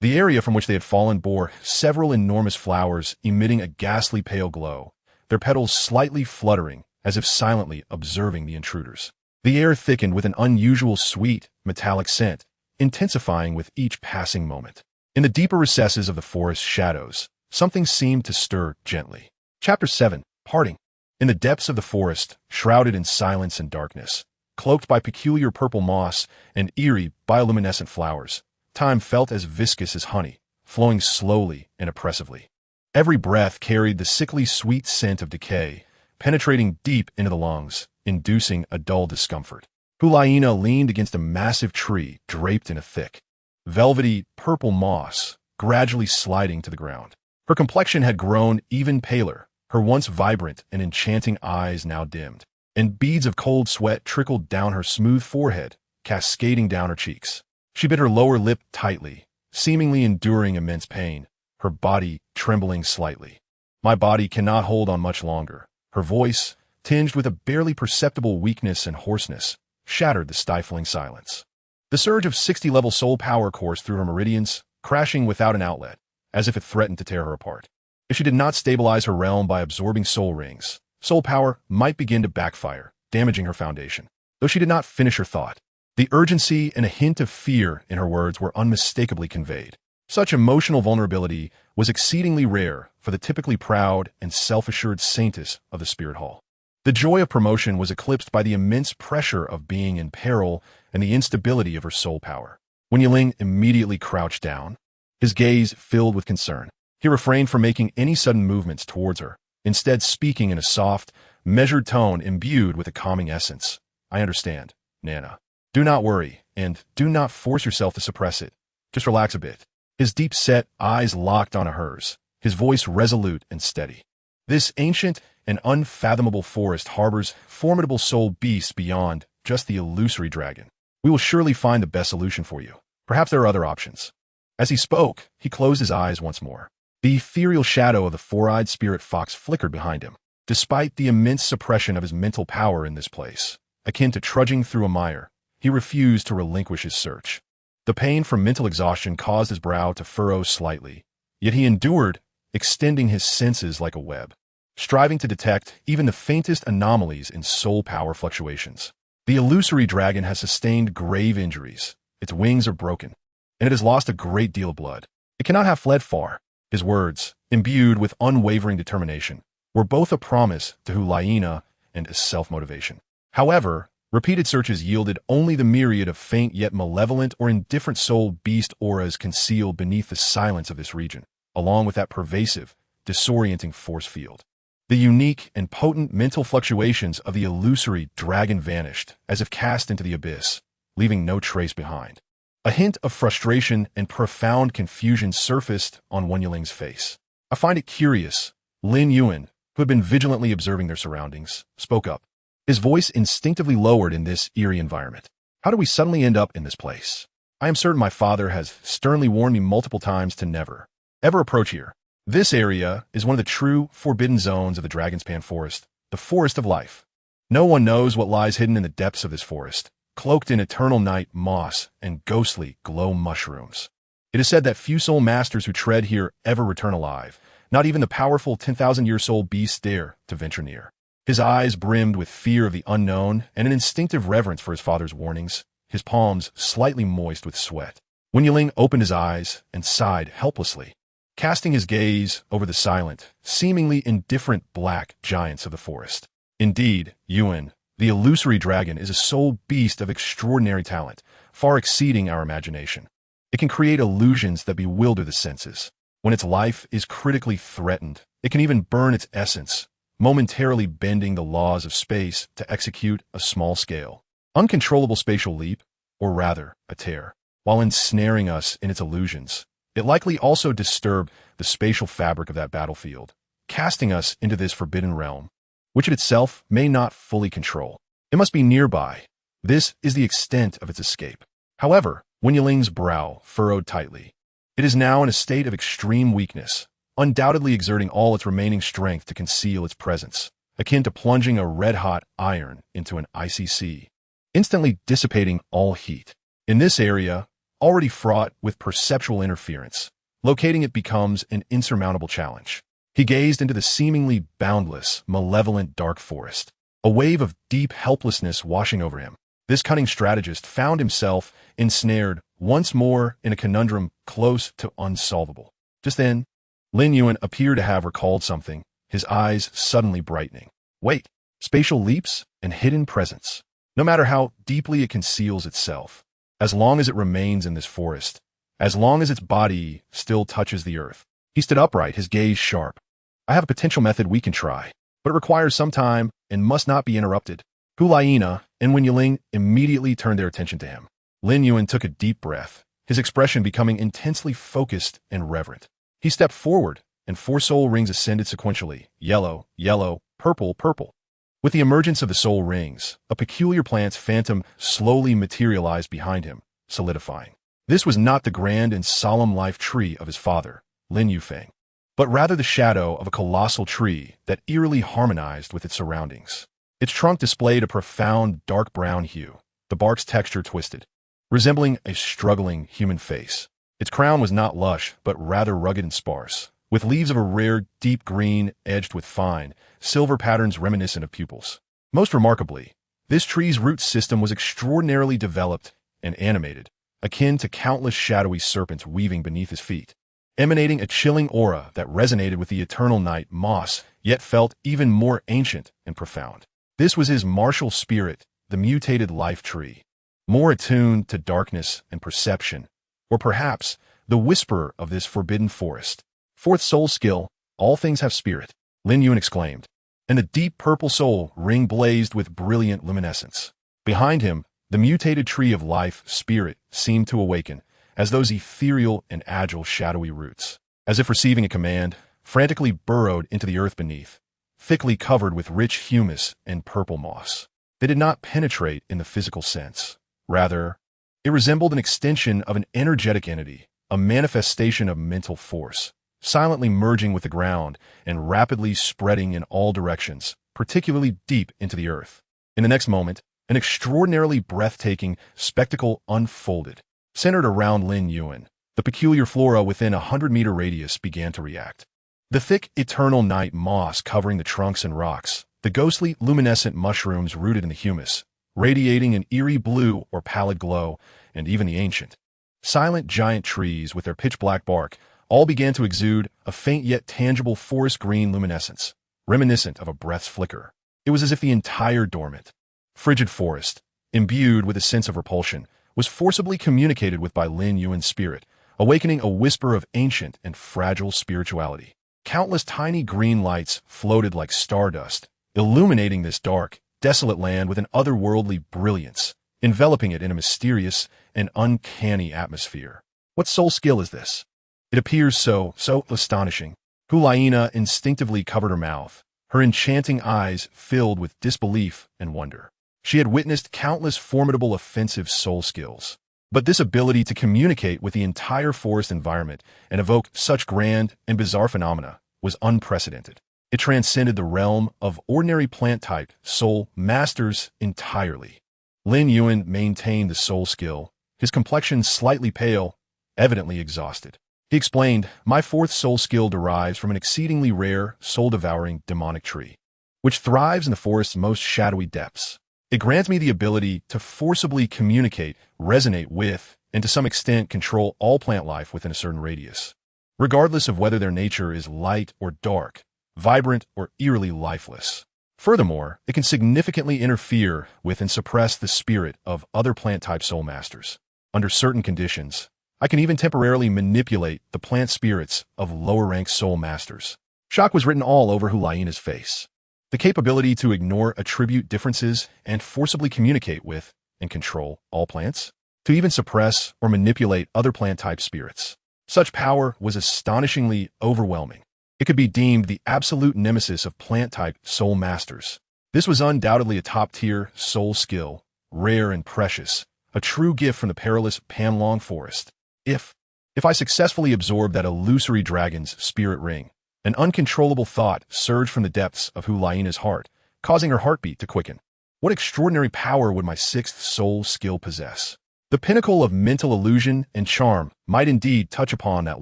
the area from which they had fallen bore several enormous flowers emitting a ghastly pale glow, their petals slightly fluttering as if silently observing the intruders. The air thickened with an unusual sweet, metallic scent, intensifying with each passing moment. In the deeper recesses of the forest shadows, something seemed to stir gently. Chapter 7. Parting. In the depths of the forest, shrouded in silence and darkness, cloaked by peculiar purple moss and eerie bioluminescent flowers, time felt as viscous as honey, flowing slowly and oppressively. Every breath carried the sickly sweet scent of decay, penetrating deep into the lungs, inducing a dull discomfort. Hu Liena leaned against a massive tree draped in a thick, velvety purple moss, gradually sliding to the ground. Her complexion had grown even paler, her once vibrant and enchanting eyes now dimmed, and beads of cold sweat trickled down her smooth forehead, cascading down her cheeks. She bit her lower lip tightly, seemingly enduring immense pain, her body trembling slightly. My body cannot hold on much longer. Her voice, tinged with a barely perceptible weakness and hoarseness, shattered the stifling silence. The surge of 60-level soul power coursed through her meridians, crashing without an outlet, as if it threatened to tear her apart. If she did not stabilize her realm by absorbing soul rings, soul power might begin to backfire, damaging her foundation. Though she did not finish her thought, the urgency and a hint of fear in her words were unmistakably conveyed. Such emotional vulnerability was exceedingly rare for the typically proud and self-assured saintess of the Spirit Hall. The joy of promotion was eclipsed by the immense pressure of being in peril and the instability of her soul power. When Yiling immediately crouched down, his gaze filled with concern. He refrained from making any sudden movements towards her, instead speaking in a soft, measured tone imbued with a calming essence. I understand, Nana. Do not worry, and do not force yourself to suppress it. Just relax a bit. His deep-set eyes locked onto hers, his voice resolute and steady. This ancient and unfathomable forest harbors formidable soul beasts beyond just the illusory dragon. We will surely find the best solution for you. Perhaps there are other options. As he spoke, he closed his eyes once more. The ethereal shadow of the four-eyed spirit fox flickered behind him. Despite the immense suppression of his mental power in this place, akin to trudging through a mire, he refused to relinquish his search. The pain from mental exhaustion caused his brow to furrow slightly, yet he endured, extending his senses like a web, striving to detect even the faintest anomalies in soul power fluctuations. The illusory dragon has sustained grave injuries. Its wings are broken, and it has lost a great deal of blood. It cannot have fled far. His words, imbued with unwavering determination, were both a promise to Hu Liena and a self-motivation. However, repeated searches yielded only the myriad of faint yet malevolent or indifferent soul beast auras concealed beneath the silence of this region, along with that pervasive, disorienting force field. The unique and potent mental fluctuations of the illusory dragon vanished, as if cast into the abyss, leaving no trace behind. A hint of frustration and profound confusion surfaced on Wan Yiling's face. I find it curious. Lin Yuan, who had been vigilantly observing their surroundings, spoke up, his voice instinctively lowered in this eerie environment. How did we suddenly end up in this place? I am certain my father has sternly warned me multiple times to never, ever approach here. This area is one of the true forbidden zones of the Dragonspan Forest, the Forest of Life. No one knows what lies hidden in the depths of this forest, cloaked in eternal night moss and ghostly glow mushrooms. It is said that few soul masters who tread here ever return alive, Not even the powerful 10,000-year-soul beast dare to venture near. His eyes brimmed with fear of the unknown and an instinctive reverence for his father's warnings, his palms slightly moist with sweat. Wen Yiling opened his eyes and sighed helplessly, casting his gaze over the silent, seemingly indifferent black giants of the forest. Indeed, Yuan, the illusory dragon, is a soul beast of extraordinary talent, far exceeding our imagination. It can create illusions that bewilder the senses. When its life is critically threatened, it can even burn its essence, momentarily bending the laws of space to execute a small-scale, uncontrollable spatial leap, or rather, a tear. While ensnaring us in its illusions, it likely also disturbed the spatial fabric of that battlefield, casting us into this forbidden realm, which it itself may not fully control. It must be nearby. This is the extent of its escape. However, Wen Yiling's brow furrowed tightly. It is now in a state of extreme weakness, undoubtedly exerting all its remaining strength to conceal its presence, akin to plunging a red-hot iron into an icy sea, instantly dissipating all heat. In this area, already fraught with perceptual interference, locating it becomes an insurmountable challenge. He gazed into the seemingly boundless, malevolent dark forest, a wave of deep helplessness washing over him. This cunning strategist found himself ensnared once more in a conundrum close to unsolvable. Just then, Lin Yuan appeared to have recalled something, his eyes suddenly brightening. Wait, spatial leaps and hidden presence. No matter how deeply it conceals itself, as long as it remains in this forest, as long as its body still touches the earth. He stood upright, his gaze sharp. I have a potential method we can try, but it requires some time and must not be interrupted. Hu Liena and Wen Yiling immediately turned their attention to him. Lin Yuan took a deep breath, his expression becoming intensely focused and reverent. He stepped forward, and 4 soul rings ascended sequentially, yellow, yellow, purple, purple. With the emergence of the soul rings, a peculiar plant's phantom slowly materialized behind him, solidifying. This was not the grand and solemn life tree of his father, Lin Yufeng, but rather the shadow of a colossal tree that eerily harmonized with its surroundings. Its trunk displayed a profound dark brown hue, the bark's texture twisted, resembling a struggling human face. Its crown was not lush, but rather rugged and sparse, with leaves of a rare deep green edged with fine, silver patterns reminiscent of pupils. Most remarkably, this tree's root system was extraordinarily developed and animated, akin to countless shadowy serpents weaving beneath his feet, emanating a chilling aura that resonated with the eternal night moss, yet felt even more ancient and profound. This was his martial spirit, the mutated life tree, more attuned to darkness and perception, or perhaps the whisperer of this forbidden forest. 4th soul skill, all things have spirit, Lin Yuan exclaimed, and the deep purple soul ring blazed with brilliant luminescence. Behind him, the mutated tree of life spirit seemed to awaken, as those ethereal and agile shadowy roots, as if receiving a command, frantically burrowed into the earth beneath, thickly covered with rich humus and purple moss. They did not penetrate in the physical sense. Rather, it resembled an extension of an energetic entity, a manifestation of mental force, silently merging with the ground and rapidly spreading in all directions, particularly deep into the earth. In the next moment, an extraordinarily breathtaking spectacle unfolded. Centered around Lin Yuan, the peculiar flora within a 100-meter radius began to react. The thick, eternal night moss covering the trunks and rocks, the ghostly, luminescent mushrooms rooted in the humus, radiating an eerie blue or pallid glow, and even the ancient, silent giant trees with their pitch-black bark all began to exude a faint yet tangible forest green luminescence, reminiscent of a breath's flicker. It was as if the entire dormant, frigid forest, imbued with a sense of repulsion, was forcibly communicated with by Lin Yuan's spirit, awakening a whisper of ancient and fragile spirituality. Countless tiny green lights floated like stardust, illuminating this dark, desolate land with an otherworldly brilliance, enveloping it in a mysterious and uncanny atmosphere. What soul skill is this? It appears so astonishing. Hu Liena instinctively covered her mouth, her enchanting eyes filled with disbelief and wonder. She had witnessed countless formidable offensive soul skills, but this ability to communicate with the entire forest environment and evoke such grand and bizarre phenomena was unprecedented. It transcended the realm of ordinary plant-type soul masters entirely. Lin Yuan maintained the soul skill, his complexion slightly pale, evidently exhausted. He explained, my fourth soul skill derives from an exceedingly rare, soul-devouring demonic tree, which thrives in the forest's most shadowy depths. It grants me the ability to forcibly communicate, resonate with, and to some extent control all plant life within a certain radius, regardless of whether their nature is light or dark, vibrant or eerily lifeless. Furthermore, it can significantly interfere with and suppress the spirit of other plant-type soul masters. Under certain conditions, I can even temporarily manipulate the plant spirits of lower-ranked soul masters. Shock was written all over Hu Liena's face. The capability to ignore attribute differences and forcibly communicate with and control all plants, to even suppress or manipulate other plant-type spirits. Such power was astonishingly overwhelming. It could be deemed the absolute nemesis of plant-type soul masters. This was undoubtedly a top-tier soul skill, rare and precious, a true gift from the perilous Panlong forest. If I successfully absorbed that illusory dragon's spirit ring, an uncontrollable thought surged from the depths of Hu Liena's heart, causing her heartbeat to quicken. What extraordinary power would my sixth soul skill possess? The pinnacle of mental illusion and charm might indeed touch upon that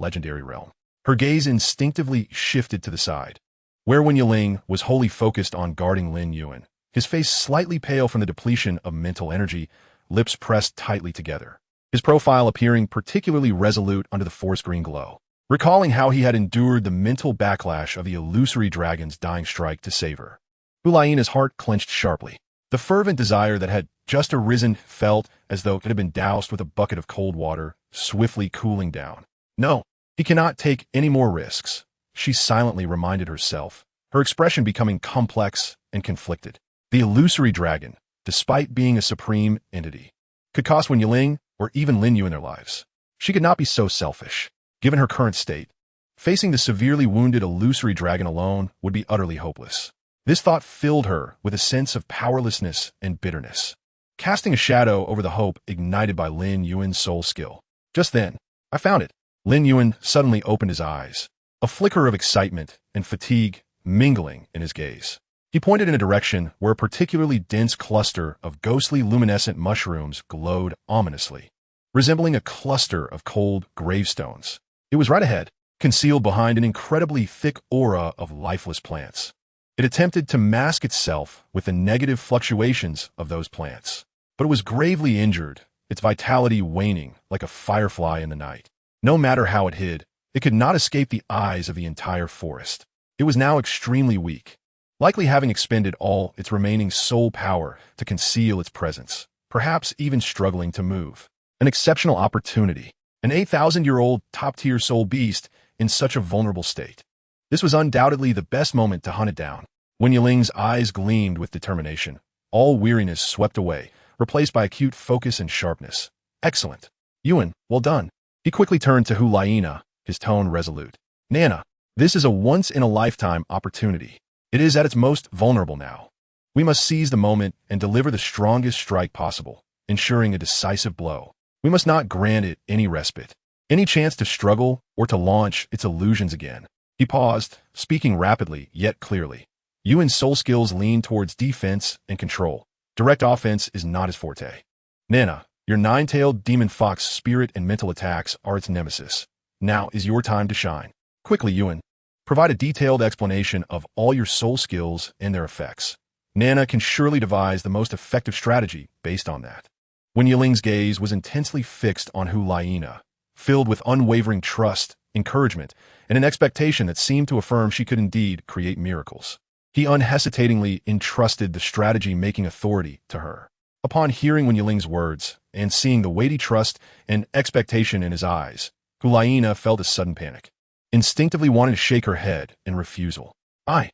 legendary realm. Her gaze instinctively shifted to the side, where Wen Yiling was wholly focused on guarding Lin Yuan, his face slightly pale from the depletion of mental energy, lips pressed tightly together, his profile appearing particularly resolute under the forest green glow. Recalling how he had endured the mental backlash of the illusory dragon's dying strike to save her, Hu Liena's heart clenched sharply. The fervent desire that had just arisen felt as though it had been doused with a bucket of cold water, swiftly cooling down. No. He cannot take any more risks, she silently reminded herself, her expression becoming complex and conflicted. The illusory dragon, despite being a supreme entity, could cost Wen Yiling or even Lin Yuan their lives. She could not be so selfish, given her current state. Facing the severely wounded illusory dragon alone would be utterly hopeless. This thought filled her with a sense of powerlessness and bitterness, casting a shadow over the hope ignited by Lin Yuan's soul skill. Just then, I found it. Lin Yuan suddenly opened his eyes, a flicker of excitement and fatigue mingling in his gaze. He pointed in a direction where a particularly dense cluster of ghostly luminescent mushrooms glowed ominously, resembling a cluster of cold gravestones. It was right ahead, concealed behind an incredibly thick aura of lifeless plants. It attempted to mask itself with the negative fluctuations of those plants, but it was gravely injured, its vitality waning like a firefly in the night. No matter how it hid, it could not escape the eyes of the entire forest. It was now extremely weak, likely having expended all its remaining soul power to conceal its presence, perhaps even struggling to move. An exceptional opportunity. An 8,000-year-old top-tier soul beast in such a vulnerable state. This was undoubtedly the best moment to hunt it down. Wen Yiling's eyes gleamed with determination. All weariness swept away, replaced by acute focus and sharpness. Excellent. Yuan, well done. He quickly turned to Hu Liena, his tone resolute. Nana, this is a once-in-a-lifetime opportunity. It is at its most vulnerable now. We must seize the moment and deliver the strongest strike possible, ensuring a decisive blow. We must not grant it any respite, any chance to struggle or to launch its illusions again. He paused, speaking rapidly yet clearly. Yuan's soul skills lean towards defense and control. Direct offense is not his forte. Nana, your nine-tailed demon fox spirit and mental attacks are its nemesis. Now is your time to shine. Quickly, Yuan. Provide a detailed explanation of all your soul skills and their effects. Nana can surely devise the most effective strategy based on that. Wen Yiling's gaze was intensely fixed on Hu Liena, filled with unwavering trust, encouragement, and an expectation that seemed to affirm she could indeed create miracles. He unhesitatingly entrusted the strategy-making authority to her. Upon hearing Wen Yiling's words and seeing the weighty trust and expectation in his eyes, Hu Liena felt a sudden panic, instinctively wanting to shake her head in refusal. I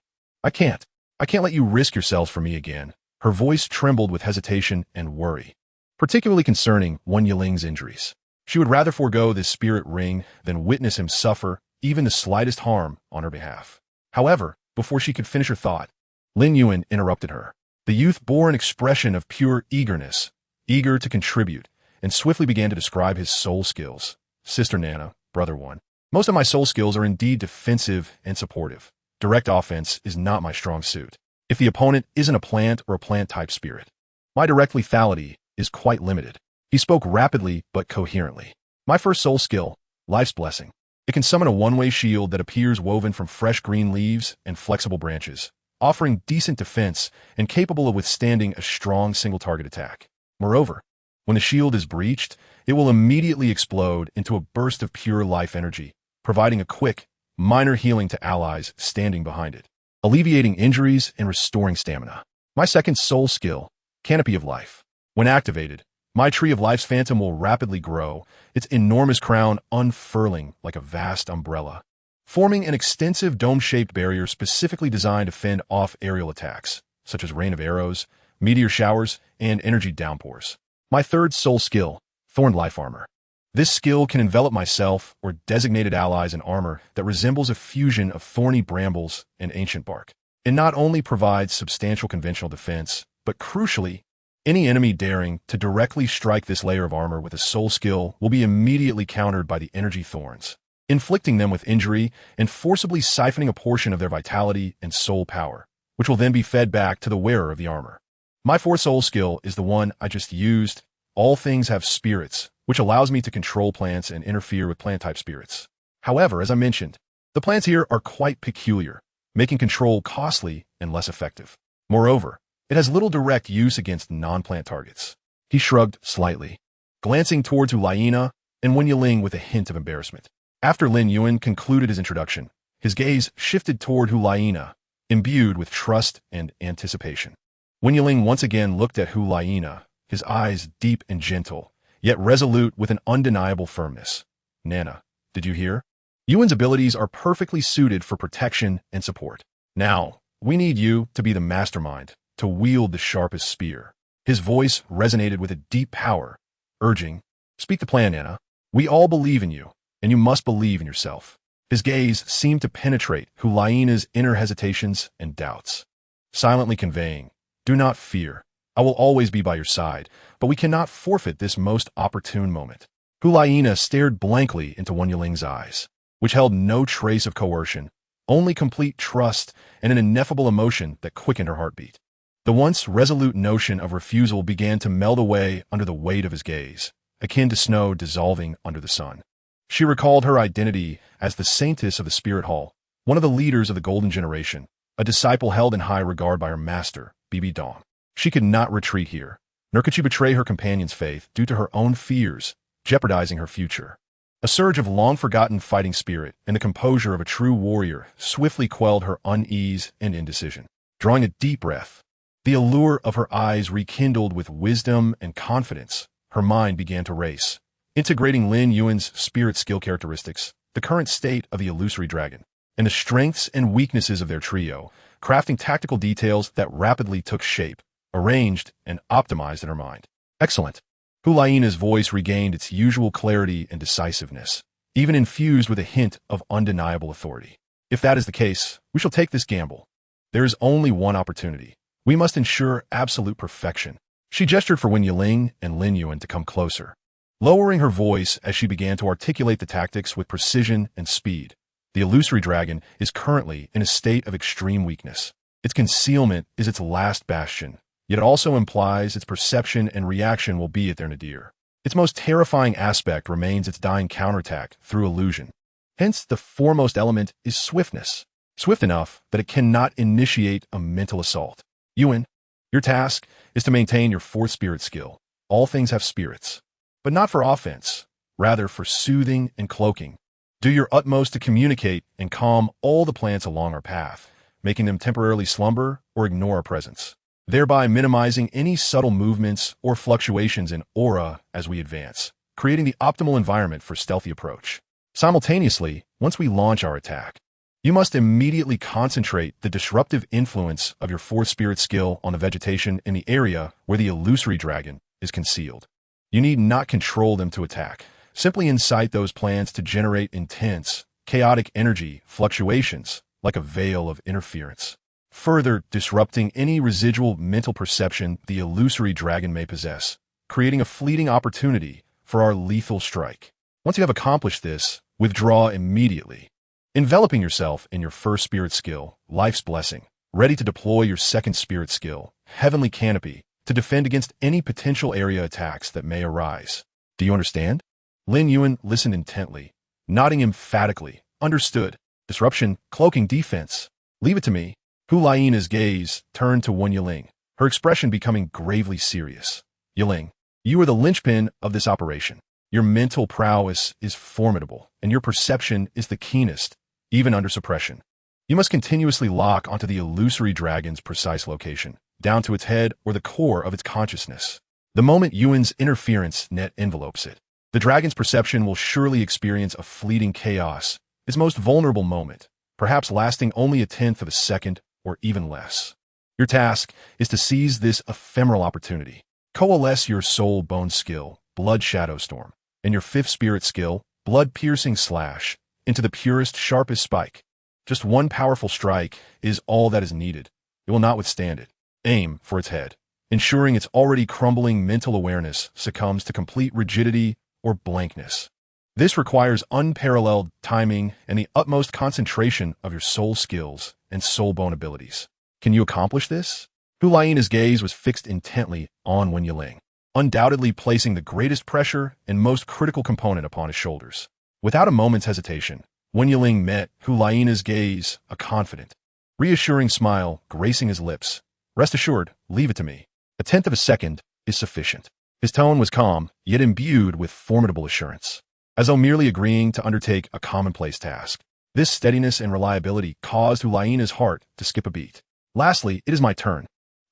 can't let you risk yourselves for me again. Her voice trembled with hesitation and worry, particularly concerning Wen Yiling's injuries. She would rather forego this spirit ring than witness him suffer even the slightest harm on her behalf. However, before she could finish her thought, Lin Yuan interrupted her. The youth bore an expression of pure eagerness, eager to contribute, and swiftly began to describe his soul skills. Sister Nana, Brother One, most of my soul skills are indeed defensive and supportive. Direct offense is not my strong suit. If the opponent isn't a plant or a plant-type spirit, my direct lethality is quite limited. He spoke rapidly but coherently. My first soul skill, Life's Blessing. It can summon a one-way shield that appears woven from fresh green leaves and flexible branches, offering decent defense and capable of withstanding a strong single-target attack. Moreover, when the shield is breached, it will immediately explode into a burst of pure life energy, providing a quick, minor healing to allies standing behind it, alleviating injuries and restoring stamina. My second soul skill, Canopy of Life. When activated, my Tree of Life's phantom will rapidly grow, its enormous crown unfurling like a vast umbrella, forming an extensive dome-shaped barrier specifically designed to fend off aerial attacks, such as rain of arrows, meteor showers, and energy downpours. My third soul skill, Thorned Life Armor. This skill can envelop myself or designated allies in armor that resembles a fusion of thorny brambles and ancient bark. It not only provides substantial conventional defense, but crucially, any enemy daring to directly strike this layer of armor with a soul skill will be immediately countered by the energy thorns, inflicting them with injury and forcibly siphoning a portion of their vitality and soul power, which will then be fed back to the wearer of the armor. My fourth soul skill is the one I just used. All things have spirits, which allows me to control plants and interfere with plant-type spirits. However, as I mentioned, the plants here are quite peculiar, making control costly and less effective. Moreover, it has little direct use against non-plant targets. He shrugged slightly, glancing towards Hu Liena and Wen Yiling with a hint of embarrassment. After Lin Yuan concluded his introduction, his gaze shifted toward Hu Liena, imbued with trust and anticipation. Wen Yiling once again looked at Hu Liena, his eyes deep and gentle, yet resolute with an undeniable firmness. Nana, did you hear? Yuan's abilities are perfectly suited for protection and support. Now, we need you to be the mastermind, to wield the sharpest spear. His voice resonated with a deep power, urging, "Speak the plan, Nana. We all believe in you, and you must believe in yourself." His gaze seemed to penetrate Hu Liena's inner hesitations and doubts, silently conveying, "Do not fear. I will always be by your side, but we cannot forfeit this most opportune moment." Hu Liena stared blankly into Wen Yiling's eyes, which held no trace of coercion, only complete trust and an ineffable emotion that quickened her heartbeat. The once resolute notion of refusal began to melt away under the weight of his gaze, akin to snow dissolving under the sun. She recalled her identity as the Saintess of the Spirit Hall, one of the leaders of the Golden Generation, a disciple held in high regard by her master, Bibi Dong. She could not retreat here, nor could she betray her companion's faith due to her own fears, jeopardizing her future. A surge of long-forgotten fighting spirit and the composure of a true warrior swiftly quelled her unease and indecision. Drawing a deep breath, the allure of her eyes rekindled with wisdom and confidence, her mind began to race, integrating Lin Yuan's spirit skill characteristics, the current state of the illusory dragon, and the strengths and weaknesses of their trio, crafting tactical details that rapidly took shape, arranged and optimized in her mind. Excellent. Hu Liena's voice regained its usual clarity and decisiveness, even infused with a hint of undeniable authority. If that is the case, we shall take this gamble. There is only one opportunity. We must ensure absolute perfection. She gestured for Wen Yiling and Lin Yuan to come closer, lowering her voice as she began to articulate the tactics with precision and speed. The illusory dragon is currently in a state of extreme weakness. Its concealment is its last bastion, yet it also implies its perception and reaction will be at their nadir. Its most terrifying aspect remains its dying counterattack through illusion. Hence, the foremost element is swiftness, swift enough that it cannot initiate a mental assault. Yuan, your task is to maintain your fourth spirit skill. All things have spirits, but not for offense, rather for soothing and cloaking. Do your utmost to communicate and calm all the plants along our path, making them temporarily slumber or ignore our presence, thereby minimizing any subtle movements or fluctuations in aura as we advance, creating the optimal environment for stealthy approach. Simultaneously, once we launch our attack, you must immediately concentrate the disruptive influence of your fourth spirit skill on the vegetation in the area where the illusory dragon is concealed. You need not control them to attack. Simply incite those plants to generate intense, chaotic energy fluctuations like a veil of interference, further disrupting any residual mental perception the illusory dragon may possess, creating a fleeting opportunity for our lethal strike. Once you have accomplished this, withdraw immediately, enveloping yourself in your first spirit skill, Life's Blessing, ready to deploy your second spirit skill, Heavenly Canopy, to defend against any potential area attacks that may arise. Do you understand? Lin Yuan listened intently, nodding emphatically. Understood. Disruption, cloaking defense. Leave it to me. Hu Liena's gaze turned to Wen Yiling, her expression becoming gravely serious. Yiling, you are the linchpin of this operation. Your mental prowess is formidable, and your perception is the keenest, even under suppression. You must continuously lock onto the illusory dragon's precise location, down to its head or the core of its consciousness. The moment Yuan's interference net envelopes it, the dragon's perception will surely experience a fleeting chaos, its most vulnerable moment, perhaps lasting only a tenth of a second or even less. Your task is to seize this ephemeral opportunity. Coalesce your soul bone skill, Blood Shadow Storm, and your fifth spirit skill, Blood Piercing Slash, into the purest, sharpest spike. Just one powerful strike is all that is needed. It will not withstand it. Aim for its head, ensuring its already crumbling mental awareness succumbs to complete rigidity or blankness. This requires unparalleled timing and the utmost concentration of your soul skills and soul bone abilities. Can you accomplish this? Hu Liena's gaze was fixed intently on Wen Yiling, undoubtedly placing the greatest pressure and most critical component upon his shoulders. Without a moment's hesitation, Wen Yiling met Hu Liena's gaze, a confident, reassuring smile gracing his lips. Rest assured, leave it to me. A tenth of a second is sufficient. His tone was calm, yet imbued with formidable assurance, as though merely agreeing to undertake a commonplace task. This steadiness and reliability caused Hu Liena's heart to skip a beat. Lastly, it is my turn.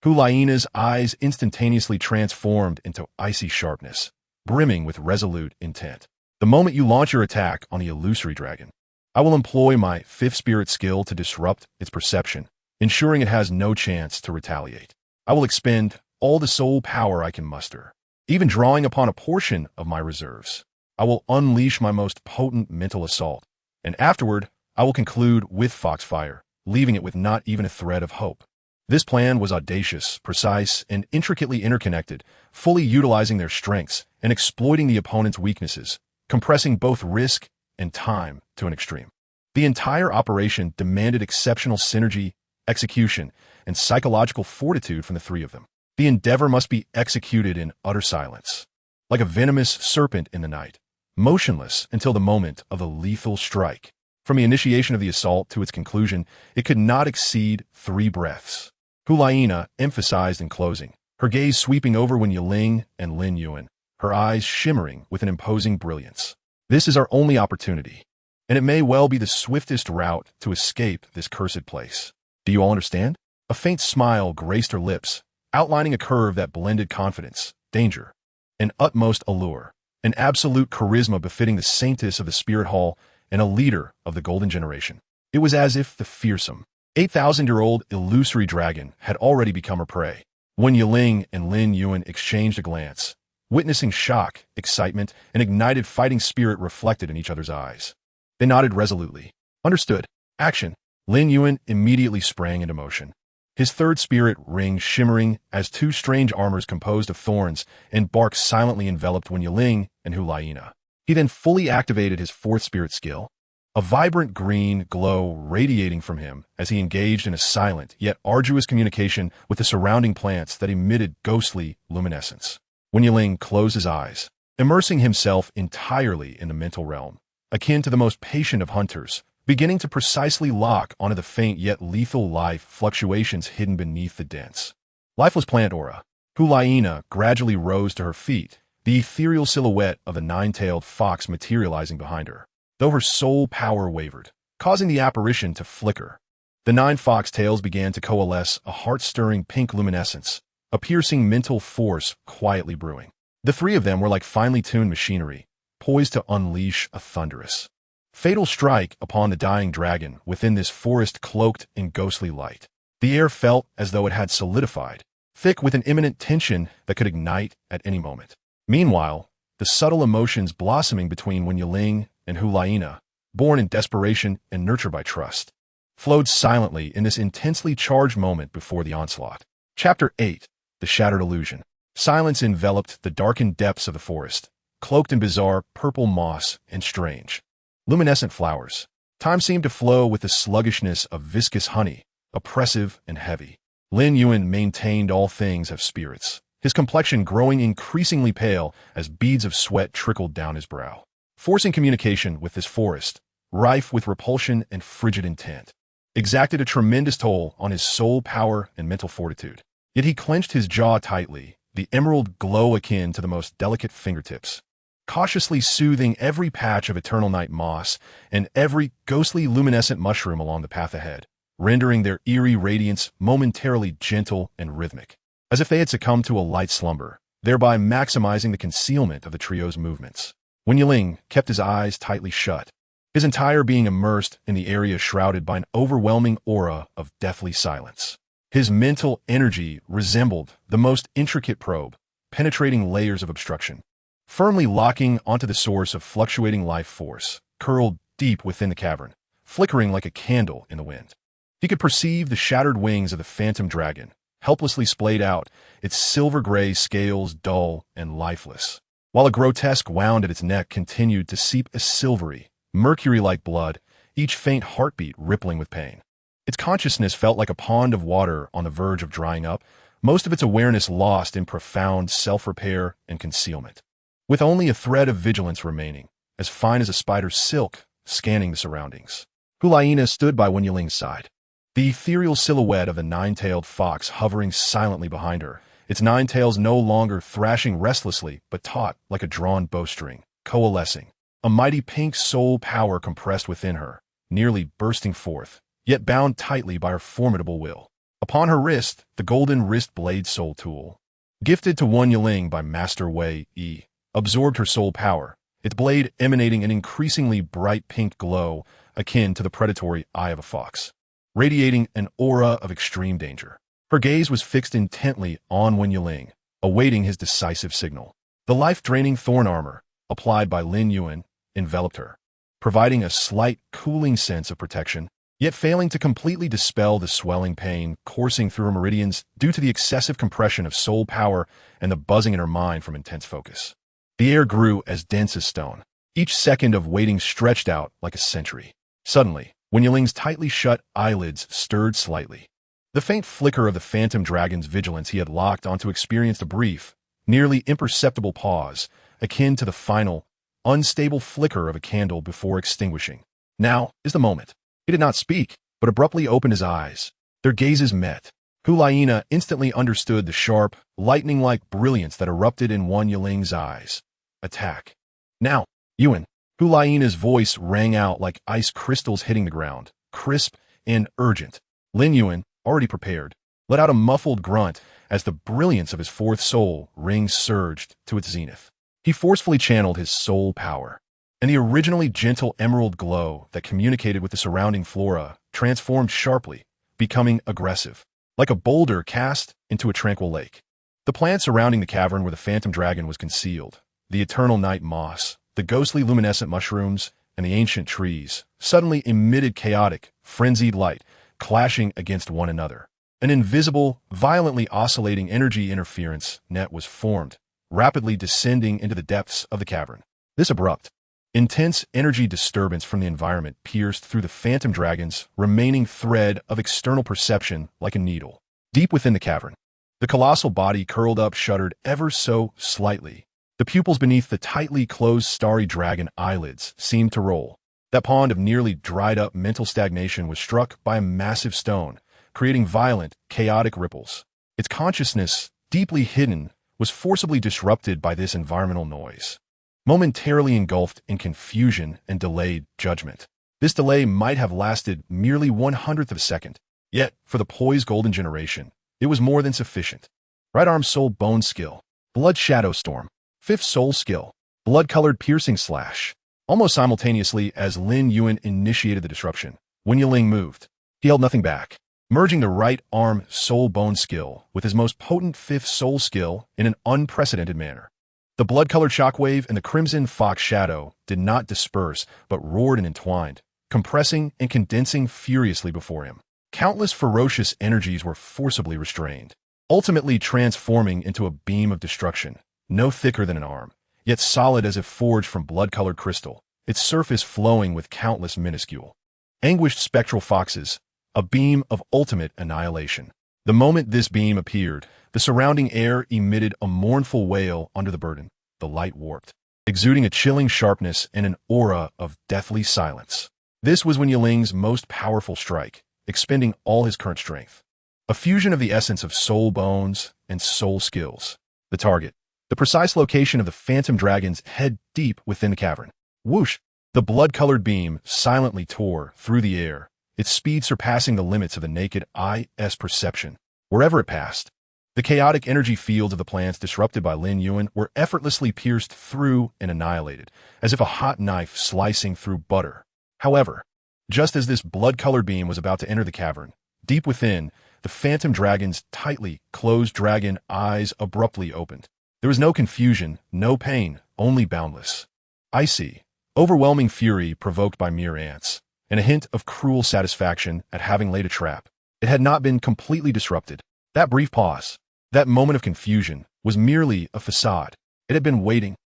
Hu Liena's eyes instantaneously transformed into icy sharpness, brimming with resolute intent. The moment you launch your attack on the illusory dragon, I will employ my fifth spirit skill to disrupt its perception, ensuring it has no chance to retaliate. I will expend all the soul power I can muster, even drawing upon a portion of my reserves. I will unleash my most potent mental assault, and afterward, I will conclude with Foxfire, leaving it with not even a thread of hope. This plan was audacious, precise, and intricately interconnected, fully utilizing their strengths and exploiting the opponent's weaknesses, compressing both risk and time to an extreme. The entire operation demanded exceptional synergy, execution, and psychological fortitude from the three of them. The endeavor must be executed in utter silence, like a venomous serpent in the night, motionless until the moment of the lethal strike. From the initiation of the assault to its conclusion, it could not exceed 3 breaths. Hu Liena emphasized in closing, her gaze sweeping over Wen Yiling and Lin Yuan, her eyes shimmering with an imposing brilliance. This is our only opportunity, and it may well be the swiftest route to escape this cursed place. Do you all understand? A faint smile graced her lips, outlining a curve that blended confidence, danger, and utmost allure, an absolute charisma befitting the saintess of the Spirit Hall and a leader of the Golden Generation. It was as if the fearsome, 8,000-year-old illusory dragon had already become her prey. Wen Yiling and Lin Yuan exchanged a glance, witnessing shock, excitement, and ignited fighting spirit reflected in each other's eyes. They nodded resolutely. Understood. Action. Lin Yuan immediately sprang into motion, his third spirit ring shimmering as 2 strange armors composed of thorns and bark silently enveloped Wen Yiling and Hu Liena. He then fully activated his fourth spirit skill, a vibrant green glow radiating from him as he engaged in a silent yet arduous communication with the surrounding plants that emitted ghostly luminescence. Wen Yiling closed his eyes, immersing himself entirely in the mental realm, akin to the most patient of hunters, beginning to precisely lock onto the faint yet lethal life fluctuations hidden beneath the dense, lifeless plant aura. Hu Liena gradually rose to her feet, the ethereal silhouette of a 9-tailed fox materializing behind her, though her soul power wavered, causing the apparition to flicker. The 9 fox tails began to coalesce a heart-stirring pink luminescence, a piercing mental force quietly brewing. The 3 of them were like finely tuned machinery, poised to unleash a thunderous, fatal strike upon the dying dragon within this forest cloaked in ghostly light. The air felt as though it had solidified, thick with an imminent tension that could ignite at any moment. Meanwhile, the subtle emotions blossoming between Wen Yiling and Hu Liena, born in desperation and nurtured by trust, flowed silently in this intensely charged moment before the onslaught. Chapter 8. The Shattered Illusion. Silence enveloped the darkened depths of the forest, cloaked in bizarre purple moss and strange, luminescent flowers. Time seemed to flow with the sluggishness of viscous honey, oppressive and heavy. Lin Yuan maintained all things have spirits, his complexion growing increasingly pale as beads of sweat trickled down his brow. forcing communication with this forest, rife with repulsion and frigid intent, exacted a tremendous toll on his soul power and mental fortitude. Yet he clenched his jaw tightly, the emerald glow akin to the most delicate fingertips, cautiously soothing every patch of eternal night moss and every ghostly luminescent mushroom along the path ahead, rendering their eerie radiance momentarily gentle and rhythmic, as if they had succumbed to a light slumber, thereby maximizing the concealment of the trio's movements. Wen Yiling kept his eyes tightly shut, his entire being immersed in the area shrouded by an overwhelming aura of deathly silence. His mental energy resembled the most intricate probe, penetrating layers of obstruction, firmly locking onto the source of fluctuating life force, curled deep within the cavern, flickering like a candle in the wind. He could perceive the shattered wings of the phantom dragon, helplessly splayed out, its silver-gray scales dull and lifeless, while a grotesque wound at its neck continued to seep a silvery, mercury-like blood, each faint heartbeat rippling with pain. Its consciousness felt like a pond of water on the verge of drying up, most of its awareness lost in profound self-repair and concealment, with only a thread of vigilance remaining, as fine as a spider's silk, scanning the surroundings. Hu Liena stood by Wen Yiling's side, the ethereal silhouette of a nine-tailed fox hovering silently behind her, its nine tails no longer thrashing restlessly but taut like a drawn bowstring, coalescing, a mighty pink soul power compressed within her, nearly bursting forth, yet bound tightly by her formidable will. Upon her wrist, the golden wrist blade soul tool, gifted to Wen Yiling by Master Wei Yi, absorbed her soul power, its blade emanating an increasingly bright pink glow akin to the predatory eye of a fox, radiating an aura of extreme danger. Her gaze was fixed intently on Wen Yiling, awaiting his decisive signal. The life-draining thorn armor, applied by Lin Yuan, enveloped her, providing a slight cooling sense of protection, yet failing to completely dispel the swelling pain coursing through her meridians due to the excessive compression of soul power and the buzzing in her mind from intense focus. The air grew as dense as stone, each second of waiting stretched out like a century. Suddenly, Wen Yiling's tightly shut eyelids stirred slightly. The faint flicker of the phantom dragon's vigilance he had locked onto experienced a brief, nearly imperceptible pause, akin to the final, unstable flicker of a candle before extinguishing. Now is the moment. He did not speak, but abruptly opened his eyes. Their gazes met. Hu Liena instantly understood the sharp, lightning-like brilliance that erupted in Wen Yiling's eyes. Attack. Now, Yuan. Hu Liena's voice rang out like ice crystals hitting the ground, crisp and urgent. Lin Yuan, already prepared, let out a muffled grunt as the brilliance of his fourth soul ring surged to its zenith. He forcefully channeled his soul power, and the originally gentle emerald glow that communicated with the surrounding flora transformed sharply, becoming aggressive, like a boulder cast into a tranquil lake. The plants surrounding the cavern where the phantom dragon was concealed, the eternal night moss, the ghostly luminescent mushrooms, and the ancient trees, suddenly emitted chaotic, frenzied light, clashing against one another. An invisible, violently oscillating energy interference net was formed, rapidly descending into the depths of the cavern. This abrupt, intense energy disturbance from the environment pierced through the phantom dragon's remaining thread of external perception like a needle. Deep within the cavern, the colossal body curled up shuddered ever so slightly. The pupils beneath the tightly closed starry dragon eyelids seemed to roll. That pond of nearly dried-up mental stagnation was struck by a massive stone, creating violent, chaotic ripples. Its consciousness, deeply hidden, was forcibly disrupted by this environmental noise, momentarily engulfed in confusion and delayed judgment. This delay might have lasted merely 1/100th of a second, yet, for the poised golden generation, it was more than sufficient. Right arm soul bone skill, blood shadow storm, fifth soul skill, blood-colored piercing slash. Almost simultaneously as Lin Yuan initiated the disruption, Wen Yiling moved. He held nothing back, merging the right arm soul bone skill with his most potent fifth soul skill in an unprecedented manner. The blood-colored shockwave and the crimson fox shadow did not disperse but roared and entwined, compressing and condensing furiously before him. Countless ferocious energies were forcibly restrained, ultimately transforming into a beam of destruction, no thicker than an arm, yet solid as if forged from blood-colored crystal, its surface flowing with countless minuscule, anguished spectral foxes, a beam of ultimate annihilation. The moment this beam appeared, the surrounding air emitted a mournful wail under the burden. The light warped, exuding a chilling sharpness and an aura of deathly silence. This was Wen Yiling's most powerful strike, expending all his current strength. A fusion of the essence of soul bones and soul skills. The target. The precise location of the phantom dragon's head deep within the cavern. Whoosh! The blood-colored beam silently tore through the air, its speed surpassing the limits of the naked eye's perception. Wherever it passed, the chaotic energy fields of the plants disrupted by Lin Yuan were effortlessly pierced through and annihilated, as if a hot knife slicing through butter. However, just as this blood-colored beam was about to enter the cavern, deep within, the phantom dragon's tightly closed dragon eyes abruptly opened. There was no confusion, no pain, only boundless, icy, overwhelming fury provoked by mere ants, and a hint of cruel satisfaction at having laid a trap. It had not been completely disrupted. That brief pause, that moment of confusion, was merely a facade. It had been waiting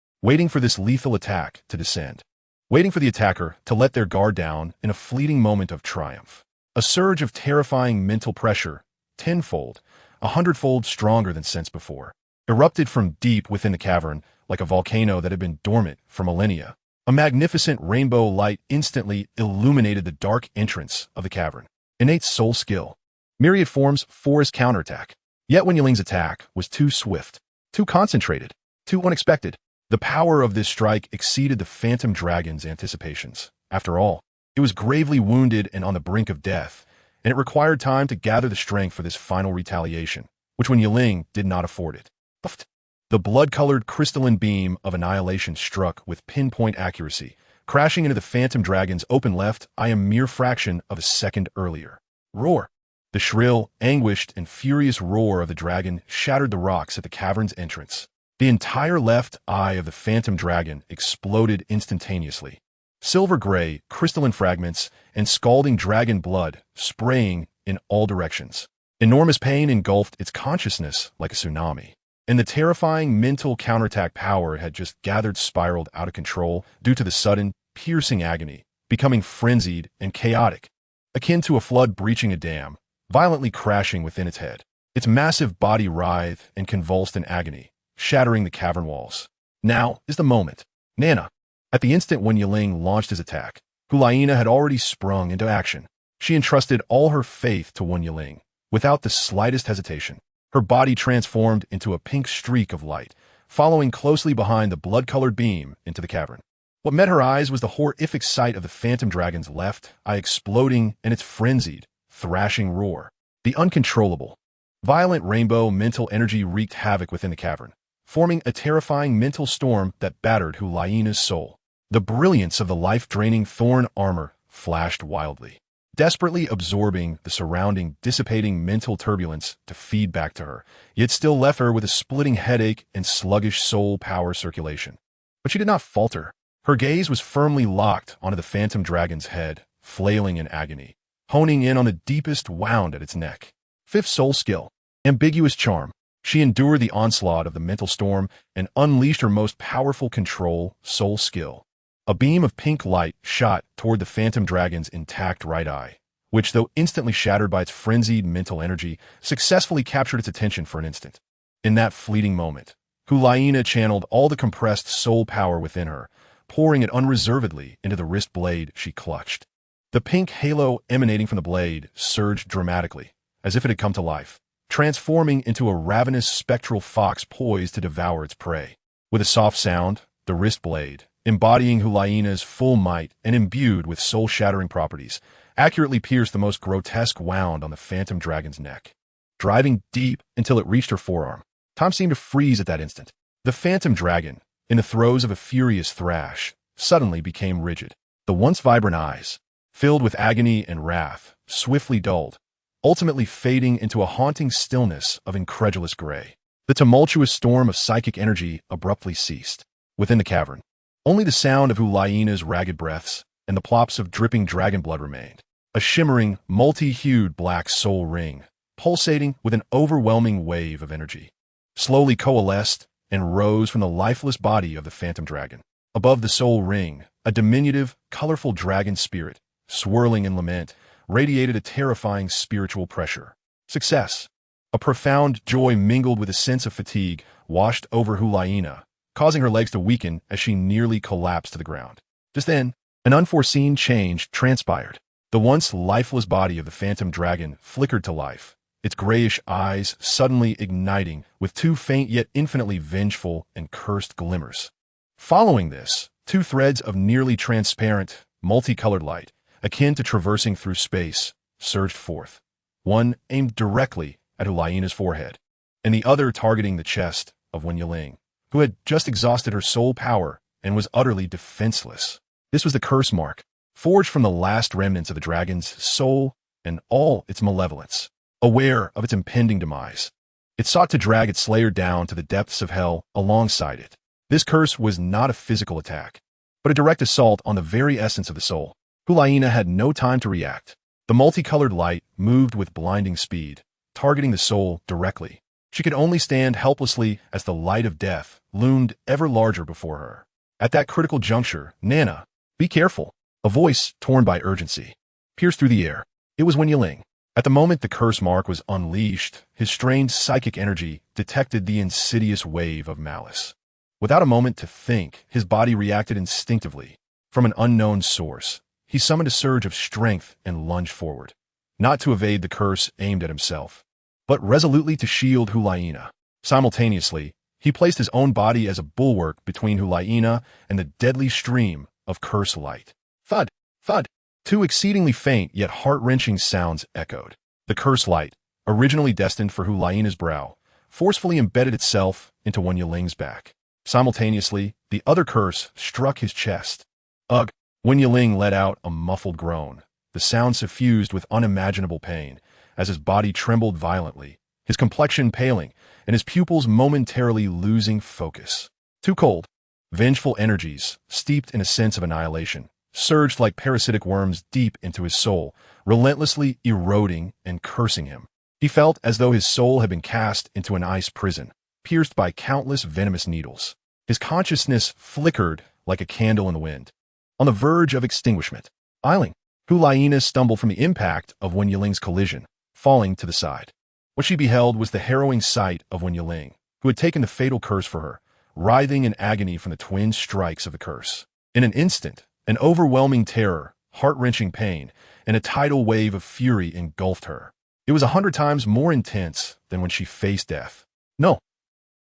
for this lethal attack to descend, waiting for the attacker to let their guard down in a fleeting moment of triumph. A surge of terrifying mental pressure, tenfold, 100-fold stronger than since before, erupted from deep within the cavern like a volcano that had been dormant for millennia. A magnificent rainbow light instantly illuminated the dark entrance of the cavern. Innate soul skill. Myriad forms forest counterattack. Yet Wen Yiling's attack was too swift, too concentrated, too unexpected. The power of this strike exceeded the phantom dragon's anticipations. After all, it was gravely wounded and on the brink of death, and it required time to gather the strength for this final retaliation, which Wen Yiling did not afford it. The blood-colored crystalline beam of annihilation struck with pinpoint accuracy, crashing into the phantom dragon's open left eye a mere fraction of a second earlier. Roar! The shrill, anguished, and furious roar of the dragon shattered the rocks at the cavern's entrance. The entire left eye of the phantom dragon exploded instantaneously. Silver-gray, crystalline fragments and scalding dragon blood spraying in all directions. Enormous pain engulfed its consciousness like a tsunami. And the terrifying mental counterattack power it had just gathered spiraled out of control due to the sudden, piercing agony, becoming frenzied and chaotic, akin to a flood breaching a dam, violently crashing within its head. Its massive body writhed and convulsed in agony, shattering the cavern walls. Now is the moment. Nana. At the instant Wen Yiling launched his attack, Hu Liena had already sprung into action. She entrusted all her faith to Wen Yiling, without the slightest hesitation. Her body transformed into a pink streak of light, following closely behind the blood-colored beam into the cavern. What met her eyes was the horrific sight of the phantom dragon's left eye exploding in its frenzied, thrashing roar. The uncontrollable, violent rainbow mental energy wreaked havoc within the cavern, forming a terrifying mental storm that battered Hu Liena's soul. The brilliance of the life-draining thorn armor flashed wildly, desperately absorbing the surrounding, dissipating mental turbulence to feed back to her, yet still left her with a splitting headache and sluggish soul power circulation. But she did not falter. Her gaze was firmly locked onto the phantom dragon's head, flailing in agony, honing in on the deepest wound at its neck. Fifth soul skill. Ambiguous charm. She endured the onslaught of the mental storm and unleashed her most powerful control, soul skill. A beam of pink light shot toward the phantom dragon's intact right eye, which, though instantly shattered by its frenzied mental energy, successfully captured its attention for an instant. In that fleeting moment, Hu Liena channeled all the compressed soul power within her, pouring it unreservedly into the wrist blade she clutched. The pink halo emanating from the blade surged dramatically, as if it had come to life, transforming into a ravenous spectral fox poised to devour its prey. With a soft sound, the wrist blade, embodying Hu Liena's full might and imbued with soul-shattering properties, accurately pierced the most grotesque wound on the phantom dragon's neck, driving deep until it reached her forearm. Time seemed to freeze at that instant. The phantom dragon, in the throes of a furious thrash, suddenly became rigid. The once vibrant eyes, filled with agony and wrath, swiftly dulled, ultimately fading into a haunting stillness of incredulous gray. The tumultuous storm of psychic energy abruptly ceased. Within the cavern, only the sound of Hu Liena's ragged breaths and the plops of dripping dragon blood remained. A shimmering, multi-hued black soul ring, pulsating with an overwhelming wave of energy, slowly coalesced and rose from the lifeless body of the phantom dragon. Above the soul ring, a diminutive, colorful dragon spirit, swirling in lament, radiated a terrifying spiritual pressure. Success. A profound joy mingled with a sense of fatigue washed over Hu Liena, causing her legs to weaken as she nearly collapsed to the ground. Just then, an unforeseen change transpired. The once lifeless body of the phantom dragon flickered to life, its grayish eyes suddenly igniting with two faint yet infinitely vengeful and cursed glimmers. Following this, two threads of nearly transparent, multicolored light, akin to traversing through space, surged forth. One aimed directly at Hu Liena's forehead, and the other targeting the chest of Wen Yiling, who had just exhausted her soul power and was utterly defenseless. This was the curse mark, forged from the last remnants of the dragon's soul and all its malevolence. Aware of its impending demise, it sought to drag its slayer down to the depths of hell alongside it. This curse was not a physical attack, but a direct assault on the very essence of the soul. Hu Liena had no time to react. The multicolored light moved with blinding speed, targeting the soul directly. She could only stand helplessly as the light of death loomed ever larger before her. At that critical juncture, Nana, be careful. A voice, torn by urgency, pierced through the air. It was Wen Yiling. At the moment the curse mark was unleashed, his strained psychic energy detected the insidious wave of malice. Without a moment to think, his body reacted instinctively. From an unknown source, he summoned a surge of strength and lunged forward, not to evade the curse aimed at himself, but resolutely to shield Hu Liena. Simultaneously, he placed his own body as a bulwark between Hu Liena and the deadly stream of curse light. Thud! Thud! Two exceedingly faint yet heart-wrenching sounds echoed. The curse light, originally destined for Hu Liena's brow, forcefully embedded itself into Wen Yiling's back. Simultaneously, the other curse struck his chest. Ugh! Wen Yiling let out a muffled groan, the sound suffused with unimaginable pain, as his body trembled violently, his complexion paling, and his pupils momentarily losing focus. Too cold. Vengeful energies, steeped in a sense of annihilation, surged like parasitic worms deep into his soul, relentlessly eroding and cursing him. He felt as though his soul had been cast into an ice prison, pierced by countless venomous needles. His consciousness flickered like a candle in the wind, on the verge of extinguishment. Eiling, Hu Liena stumbled from the impact of Wen Yiling's collision, falling to the side. What she beheld was the harrowing sight of Wen Yiling, who had taken the fatal curse for her, writhing in agony from the twin strikes of the curse. In an instant, an overwhelming terror, heart-wrenching pain, and a tidal wave of fury engulfed her. It was 100 times more intense than when she faced death. No!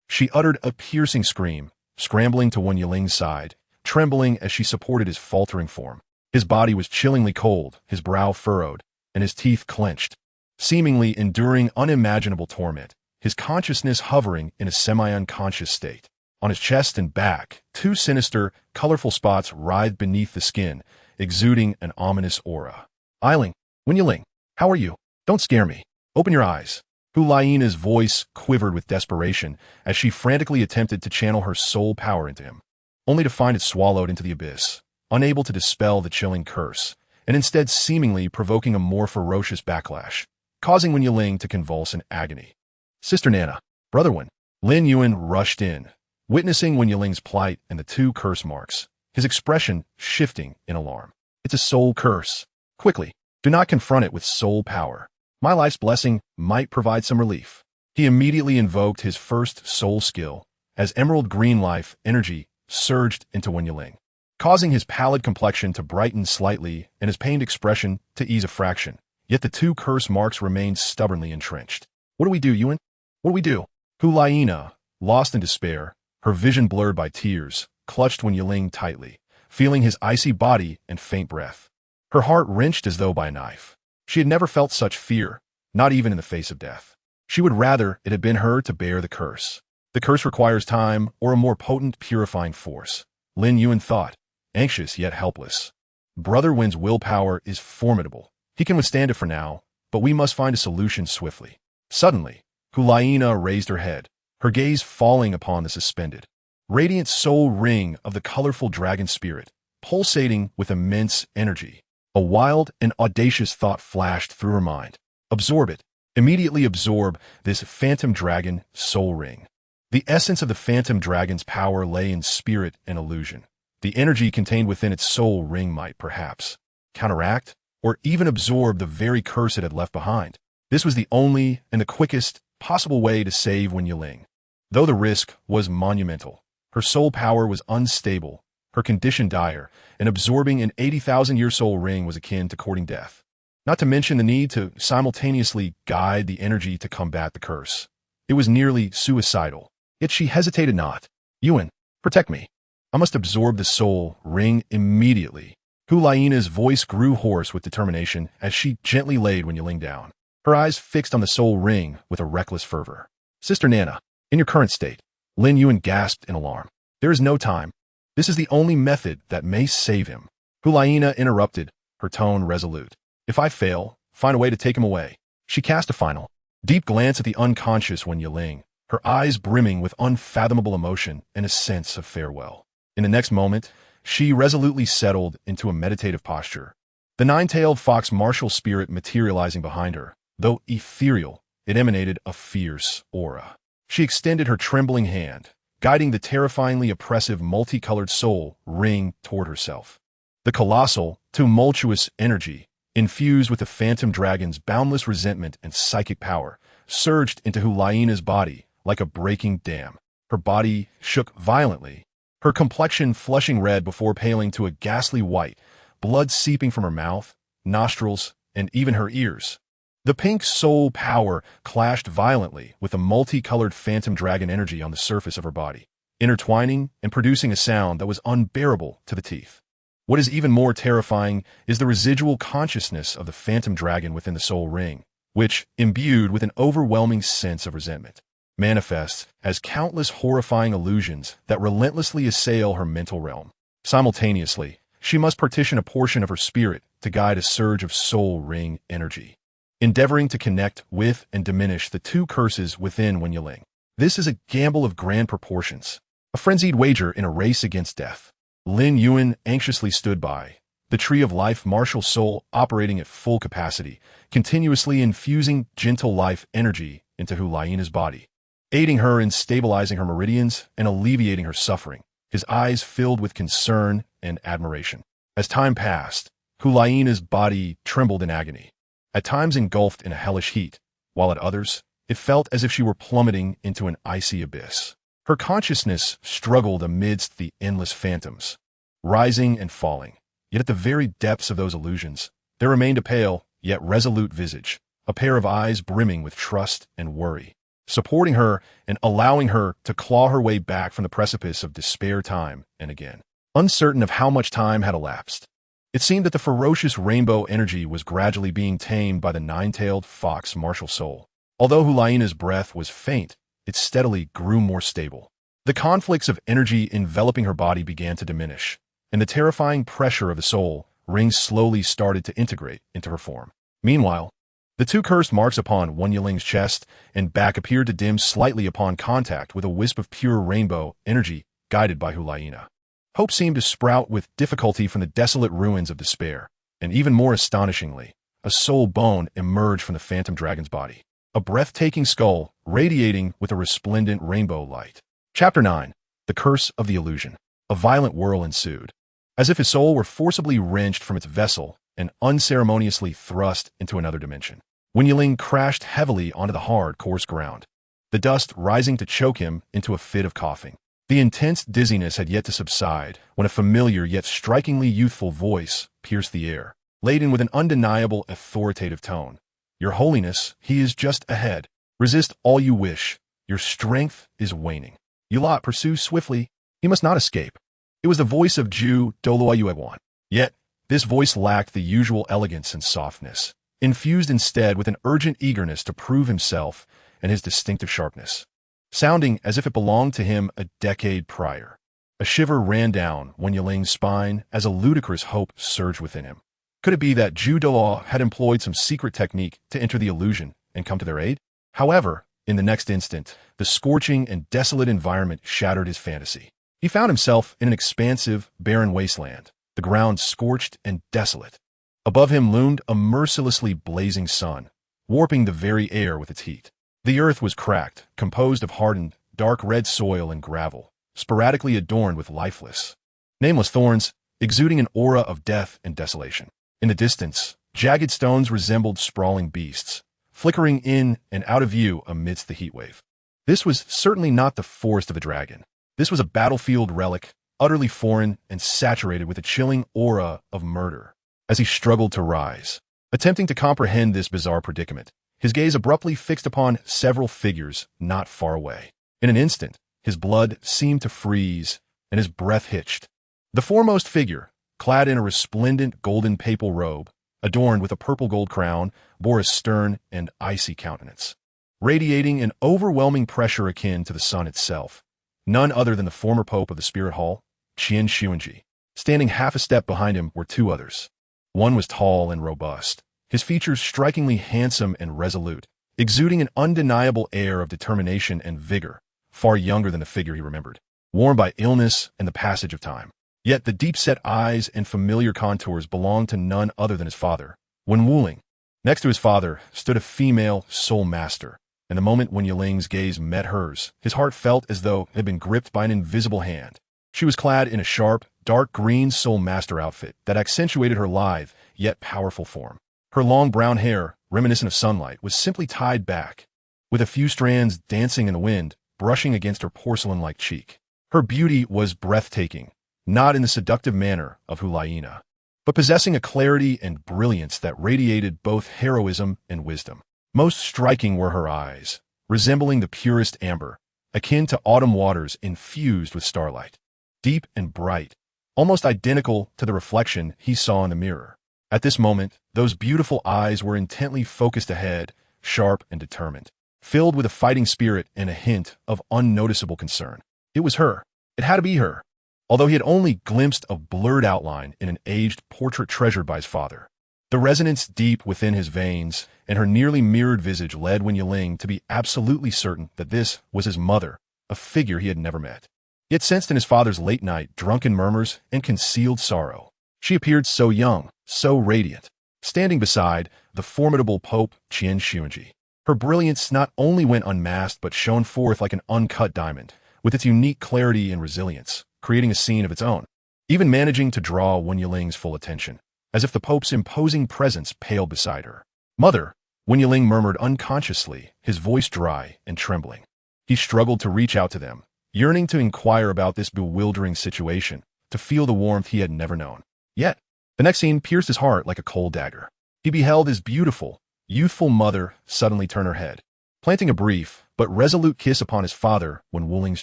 She uttered a piercing scream, scrambling to Wen Yiling's side, trembling as she supported his faltering form. His body was chillingly cold, his brow furrowed, and his teeth clenched, seemingly enduring unimaginable torment, his consciousness hovering in a semi-unconscious state. On his chest and back, two sinister, colorful spots writhed beneath the skin, exuding an ominous aura. Eiling, Wen Yiling, how are you? Don't scare me. Open your eyes. Hu Liena's voice quivered with desperation as she frantically attempted to channel her soul power into him, only to find it swallowed into the abyss, unable to dispel the chilling curse, and instead seemingly provoking a more ferocious backlash, causing Wen Yiling to convulse in agony. Sister Nana, Brother Wen, Lin Yuan rushed in, witnessing Wen Yiling's plight and the two curse marks, his expression shifting in alarm. It's a soul curse. Quickly, do not confront it with soul power. My life's blessing might provide some relief. He immediately invoked his first soul skill, as emerald green life energy surged into Wen Yiling, causing his pallid complexion to brighten slightly and his pained expression to ease a fraction. Yet the two curse marks remained stubbornly entrenched. What do we do, Yuan? What do we do? Hu Liena, lost in despair, her vision blurred by tears, clutched Wen Yiling tightly, feeling his icy body and faint breath. Her heart wrenched as though by a knife. She had never felt such fear, not even in the face of death. She would rather it had been her to bear the curse. The curse requires time or a more potent purifying force, Lin Yuan thought, anxious yet helpless. Brother Wen's willpower is formidable. He can withstand it for now, but we must find a solution swiftly. Suddenly, Hu Liena raised her head, her gaze falling upon the suspended, radiant soul ring of the colorful dragon spirit, pulsating with immense energy. A wild and audacious thought flashed through her mind. Absorb it. Immediately absorb this phantom dragon soul ring. The essence of the phantom dragon's power lay in spirit and illusion. The energy contained within its soul ring might, perhaps, counteract or even absorb the very curse it had left behind. This was the only and the quickest possible way to save Wen Yiling. Though the risk was monumental, Her soul power was unstable, her condition dire, and absorbing an 80,000-year soul ring was akin to courting death. Not to mention the need to simultaneously guide the energy to combat the curse. It was nearly suicidal. Yet she hesitated not. Yuan, protect me. I must absorb the soul ring immediately. Hu Liena's voice grew hoarse with determination as she gently laid Wen Yiling down, her eyes fixed on the soul ring with a reckless fervor. Sister Nana, in your current state, Lin Yuan gasped in alarm. There is no time. This is the only method that may save him. Hu Liena interrupted, her tone resolute. If I fail, find a way to take him away. She cast a final, deep glance at the unconscious Wen Yiling, her eyes brimming with unfathomable emotion and a sense of farewell. In the next moment, she resolutely settled into a meditative posture, the nine-tailed fox martial spirit materializing behind her. Though ethereal, it emanated a fierce aura. She extended her trembling hand, guiding the terrifyingly oppressive multicolored soul ring toward herself. The colossal, tumultuous energy, infused with the phantom dragon's boundless resentment and psychic power, surged into Hu Liena's body like a breaking dam. Her body shook violently, her complexion flushing red before paling to a ghastly white, blood seeping from her mouth, nostrils, and even her ears. The pink soul power clashed violently with the multicolored phantom dragon energy on the surface of her body, intertwining and producing a sound that was unbearable to the teeth. What is even more terrifying is the residual consciousness of the phantom dragon within the soul ring, which, imbued with an overwhelming sense of resentment, manifests as countless horrifying illusions that relentlessly assail her mental realm. Simultaneously, she must partition a portion of her spirit to guide a surge of soul ring energy, endeavoring to connect with and diminish the two curses within Wen Yiling. This is a gamble of grand proportions, a frenzied wager in a race against death. Lin Yuan anxiously stood by, the tree of life martial soul operating at full capacity, continuously infusing gentle life energy into Hu Liena's body, aiding her in stabilizing her meridians and alleviating her suffering, his eyes filled with concern and admiration. As time passed, Hu Liena's body trembled in agony, at times engulfed in a hellish heat, while at others, it felt as if she were plummeting into an icy abyss. Her consciousness struggled amidst the endless phantoms, rising and falling, yet at the very depths of those illusions, there remained a pale, yet resolute visage, a pair of eyes brimming with trust and worry, supporting her and allowing her to claw her way back from the precipice of despair time and again. Uncertain of how much time had elapsed, it seemed that the ferocious rainbow energy was gradually being tamed by the nine-tailed fox martial soul. Although Hu Liena's breath was faint, it steadily grew more stable. The conflicts of energy enveloping her body began to diminish, and the terrifying pressure of the soul ring slowly started to integrate into her form. Meanwhile, the two cursed marks upon Wen Yiling's chest and back appeared to dim slightly upon contact with a wisp of pure rainbow energy guided by Hu Liena. Hope seemed to sprout with difficulty from the desolate ruins of despair, and even more astonishingly, a soul bone emerged from the phantom dragon's body, a breathtaking skull radiating with a resplendent rainbow light. Chapter 9. The Curse of the Illusion. A violent whirl ensued, as if his soul were forcibly wrenched from its vessel and unceremoniously thrust into another dimension. Wen Yiling crashed heavily onto the hard, coarse ground, the dust rising to choke him into a fit of coughing. The intense dizziness had yet to subside when a familiar yet strikingly youthful voice pierced the air, laden with an undeniable authoritative tone. Your Holiness, he is just ahead. Resist all you wish. Your strength is waning. You lot pursue swiftly. He must not escape. It was the voice of Douluo Continent. Yet, this voice lacked the usual elegance and softness, infused instead with an urgent eagerness to prove himself and his distinctive sharpness, sounding as if it belonged to him a decade prior. A shiver ran down Wen Yiling's spine as a ludicrous hope surged within him. Could it be that Douluo had employed some secret technique to enter the illusion and come to their aid? However, in the next instant, the scorching and desolate environment shattered his fantasy. He found himself in an expansive, barren wasteland, the ground scorched and desolate. Above him loomed a mercilessly blazing sun, warping the very air with its heat. The earth was cracked, composed of hardened, dark red soil and gravel, sporadically adorned with lifeless, nameless thorns, exuding an aura of death and desolation. In the distance, jagged stones resembled sprawling beasts, flickering in and out of view amidst the heat wave. This was certainly not the forest of a dragon. This was a battlefield relic, utterly foreign and saturated with a chilling aura of murder. As he struggled to rise, attempting to comprehend this bizarre predicament, his gaze abruptly fixed upon several figures not far away. In an instant, his blood seemed to freeze and his breath hitched. The foremost figure, clad in a resplendent golden papal robe, adorned with a purple gold crown, bore a stern and icy countenance, radiating an overwhelming pressure akin to the sun itself. None other than the former pope of the Spirit Hall, Qian Renxue. Standing half a step behind him were two others. One was tall and robust, his features strikingly handsome and resolute, exuding an undeniable air of determination and vigor, far younger than the figure he remembered, worn by illness and the passage of time. Yet the deep-set eyes and familiar contours belonged to none other than his father, Wen Wuling. Next to his father stood a female soul master, and the moment Wen Yuling's gaze met hers, his heart felt as though it had been gripped by an invisible hand. She was clad in a sharp, dark green soul master outfit that accentuated her lithe, yet powerful form. Her long brown hair, reminiscent of sunlight, was simply tied back, with a few strands dancing in the wind, brushing against her porcelain-like cheek. Her beauty was breathtaking, not in the seductive manner of Hu Liena, but possessing a clarity and brilliance that radiated both heroism and wisdom. Most striking were her eyes, resembling the purest amber, akin to autumn waters infused with starlight. Deep and bright, almost identical to the reflection he saw in the mirror. At this moment, those beautiful eyes were intently focused ahead, sharp and determined, filled with a fighting spirit and a hint of unnoticeable concern. It was her. It had to be her. Although he had only glimpsed a blurred outline in an aged portrait treasured by his father. The resonance deep within his veins and her nearly mirrored visage led Wen Yuling to be absolutely certain that this was his mother, a figure he had never met. Yet sensed in his father's late-night drunken murmurs and concealed sorrow. She appeared so young, so radiant, standing beside the formidable Pope Qian Renxue. Her brilliance not only went unmasked but shone forth like an uncut diamond, with its unique clarity and resilience, creating a scene of its own, even managing to draw Wen Yuling's full attention, as if the Pope's imposing presence paled beside her. "Mother," Wen Yuling murmured unconsciously, his voice dry and trembling. He struggled to reach out to them, yearning to inquire about this bewildering situation, to feel the warmth he had never known. Yet, the next scene pierced his heart like a cold dagger. He beheld his beautiful, youthful mother suddenly turn her head, planting a brief but resolute kiss upon his father Wen Wuling's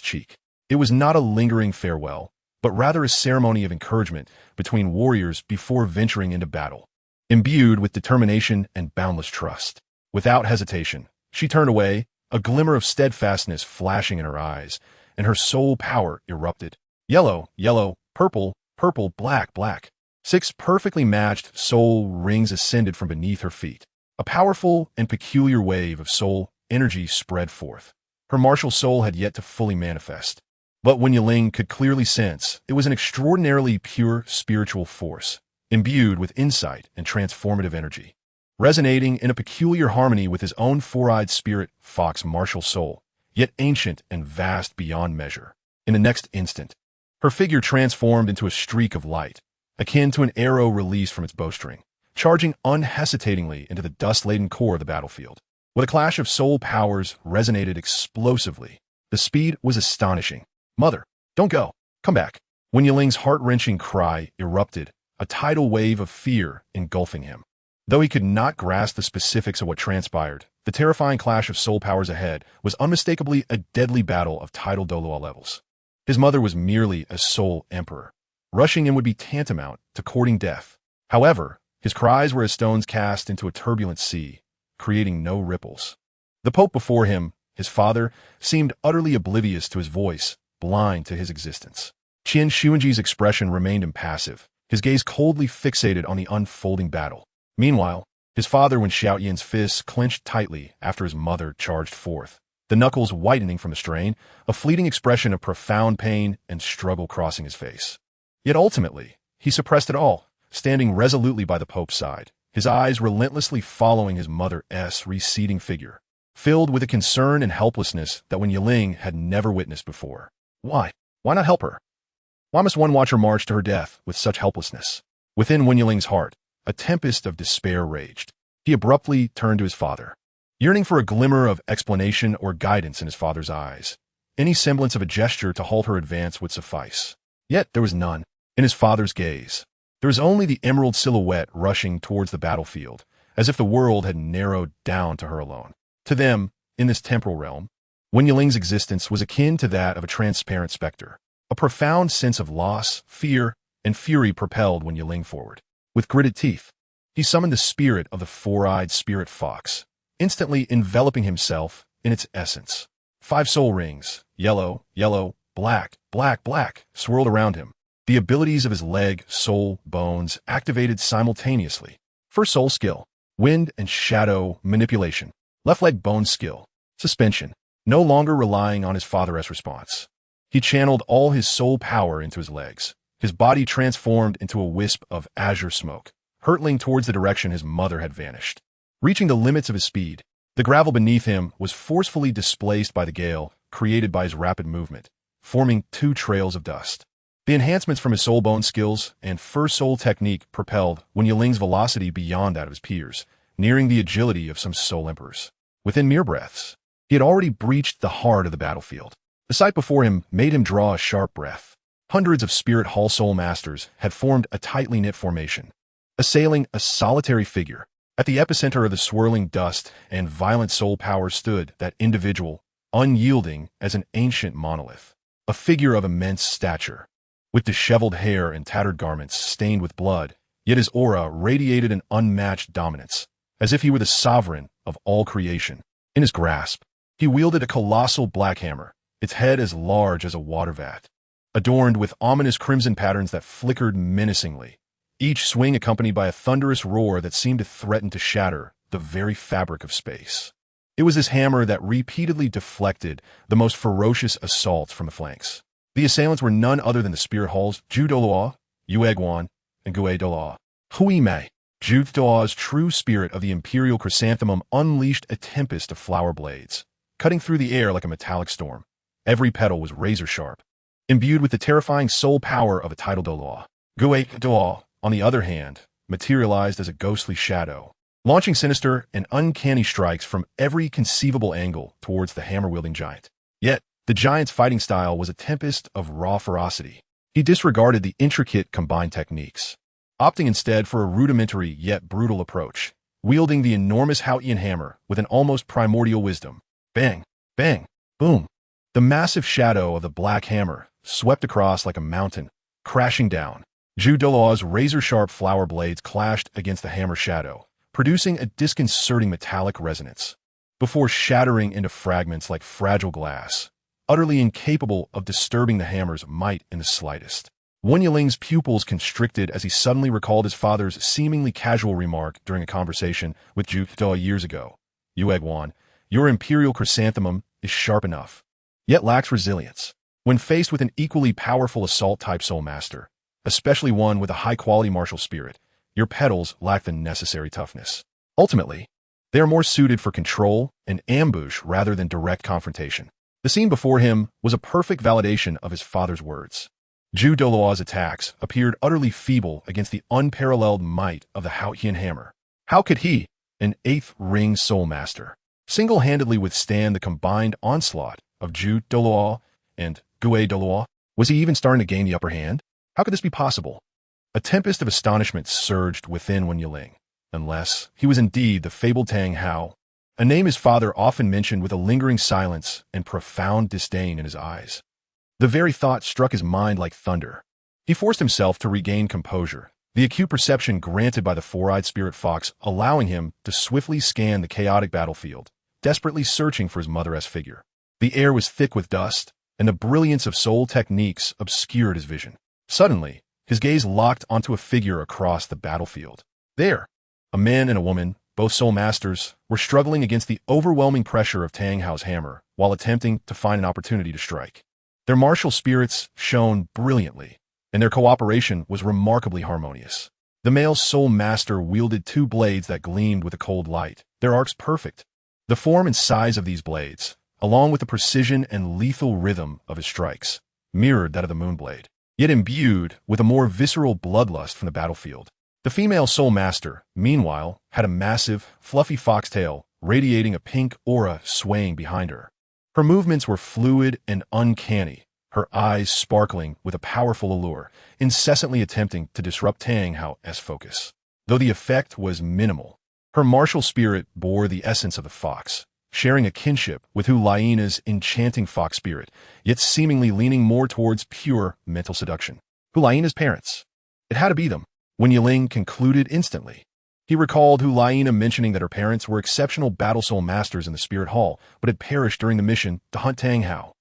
cheek. It was not a lingering farewell, but rather a ceremony of encouragement between warriors before venturing into battle. Imbued with determination and boundless trust. Without hesitation, she turned away, a glimmer of steadfastness flashing in her eyes, and her soul power erupted. Yellow, yellow, purple, purple, black, black. 6 perfectly matched soul rings ascended from beneath her feet. A powerful and peculiar wave of soul energy spread forth. Her martial soul had yet to fully manifest. But Wen Yuling could clearly sense it was an extraordinarily pure spiritual force, imbued with insight and transformative energy, resonating in a peculiar harmony with his own four-eyed spirit fox martial soul, yet ancient and vast beyond measure. In the next instant, her figure transformed into a streak of light, akin to an arrow released from its bowstring, charging unhesitatingly into the dust-laden core of the battlefield. With a clash of soul powers resonated explosively. The speed was astonishing. "Mother, don't go. Come back." Wen Yuling's heart-wrenching cry erupted, a tidal wave of fear engulfing him. Though he could not grasp the specifics of what transpired, the terrifying clash of soul powers ahead was unmistakably a deadly battle of tidal Douluo levels. His mother was merely a soul emperor. Rushing in would be tantamount to courting death. However, his cries were as stones cast into a turbulent sea, creating no ripples. The Pope before him, his father, seemed utterly oblivious to his voice, blind to his existence. Qian Renxue's expression remained impassive, his gaze coldly fixated on the unfolding battle. Meanwhile, his father, when Xiaoyan's fists clenched tightly after his mother charged forth, the knuckles whitening from the strain, a fleeting expression of profound pain and struggle crossing his face. Yet ultimately, he suppressed it all, standing resolutely by the Pope's side, his eyes relentlessly following his mother's receding figure, filled with a concern and helplessness that Wen Yuling had never witnessed before. Why? Why not help her? Why must one watch her march to her death with such helplessness? Within Wen Yuling's heart, a tempest of despair raged. He abruptly turned to his father, yearning for a glimmer of explanation or guidance in his father's eyes. Any semblance of a gesture to halt her advance would suffice. Yet there was none. In his father's gaze, there was only the emerald silhouette rushing towards the battlefield, as if the world had narrowed down to her alone. To them, in this temporal realm, Wen Yiling's existence was akin to that of a transparent specter. A profound sense of loss, fear, and fury propelled Wen Yiling forward. With gritted teeth, he summoned the spirit of the four-eyed spirit fox, instantly enveloping himself in its essence. 5 soul rings, yellow, yellow, black, black, black, swirled around him. The abilities of his leg, soul, bones activated simultaneously. First soul skill, wind and shadow manipulation. Left leg bone skill, suspension. No longer relying on his father's response, he channeled all his soul power into his legs. His body transformed into a wisp of azure smoke, hurtling towards the direction his mother had vanished. Reaching the limits of his speed, the gravel beneath him was forcefully displaced by the gale created by his rapid movement, forming 2 trails of dust. The enhancements from his soul bone skills and first soul technique propelled Wen Yiling's velocity beyond that of his peers, nearing the agility of some soul emperors. Within mere breaths, he had already breached the heart of the battlefield. The sight before him made him draw a sharp breath. Hundreds of spirit hall soul masters had formed a tightly knit formation, assailing a solitary figure. At the epicenter of the swirling dust and violent soul power stood that individual, unyielding as an ancient monolith, a figure of immense stature. With disheveled hair and tattered garments stained with blood, yet his aura radiated an unmatched dominance, as if he were the sovereign of all creation. In his grasp, he wielded a colossal black hammer, its head as large as a water vat, adorned with ominous crimson patterns that flickered menacingly, each swing accompanied by a thunderous roar that seemed to threaten to shatter the very fabric of space. It was this hammer that repeatedly deflected the most ferocious assaults from the flanks. The assailants were none other than the spirit halls Zhu Douluo, Yue Guan, and Gue Douluo. Hui Mei, Zhu Douluo's true spirit of the imperial chrysanthemum, unleashed a tempest of flower blades, cutting through the air like a metallic storm. Every petal was razor-sharp, imbued with the terrifying soul power of a tidal Douluo. Gue Douluo, on the other hand, materialized as a ghostly shadow, launching sinister and uncanny strikes from every conceivable angle towards the hammer-wielding giant. Yet, the giant's fighting style was a tempest of raw ferocity. He disregarded the intricate combined techniques, opting instead for a rudimentary yet brutal approach, wielding the enormous Haotian hammer with an almost primordial wisdom. Bang, bang, boom. The massive shadow of the black hammer swept across like a mountain, crashing down. Zhu Douluo's razor-sharp flower blades clashed against the hammer shadow, producing a disconcerting metallic resonance, before shattering into fragments like fragile glass, utterly incapable of disturbing the hammer's might in the slightest. Wen Yiling's pupils constricted as he suddenly recalled his father's seemingly casual remark during a conversation with Zhu Douluo years ago. Yue Guan, your imperial chrysanthemum is sharp enough, yet lacks resilience. When faced with an equally powerful assault-type soul master, especially one with a high-quality martial spirit, your petals lack the necessary toughness. Ultimately, they are more suited for control and ambush rather than direct confrontation. The scene before him was a perfect validation of his father's words. Zhu Douluo's attacks appeared utterly feeble against the unparalleled might of the Haotian hammer. How could he, an 8th ring soul master, single-handedly withstand the combined onslaught of Zhu Douluo and Gue Douluo? Was he even starting to gain the upper hand? How could this be possible? A tempest of astonishment surged within Wen Yiling, unless he was indeed the fabled Tang Hao, a name his father often mentioned with a lingering silence and profound disdain in his eyes. The very thought struck his mind like thunder. He forced himself to regain composure, the acute perception granted by the four-eyed spirit fox allowing him to swiftly scan the chaotic battlefield, desperately searching for his mother-esque figure. The air was thick with dust, and the brilliance of soul techniques obscured his vision. Suddenly, his gaze locked onto a figure across the battlefield. There, a man and a woman, both soul masters, were struggling against the overwhelming pressure of Tang Hao's hammer while attempting to find an opportunity to strike. Their martial spirits shone brilliantly, and their cooperation was remarkably harmonious. The male soul master wielded 2 blades that gleamed with a cold light, their arcs perfect. The form and size of these blades, along with the precision and lethal rhythm of his strikes, mirrored that of the moonblade, yet imbued with a more visceral bloodlust from the battlefield. The female soul master, meanwhile, had a massive, fluffy foxtail radiating a pink aura swaying behind her. Her movements were fluid and uncanny, her eyes sparkling with a powerful allure, incessantly attempting to disrupt Tang Hao's focus. Though the effect was minimal, her martial spirit bore the essence of the fox, sharing a kinship with Hu Liena's enchanting fox spirit, yet seemingly leaning more towards pure mental seduction. Hu Liena's parents. It had to be them. Wen Yiling concluded instantly. He recalled Hu Liena mentioning that her parents were exceptional battle soul masters in the Spirit Hall, but had perished during the mission to hunt Tang Hao.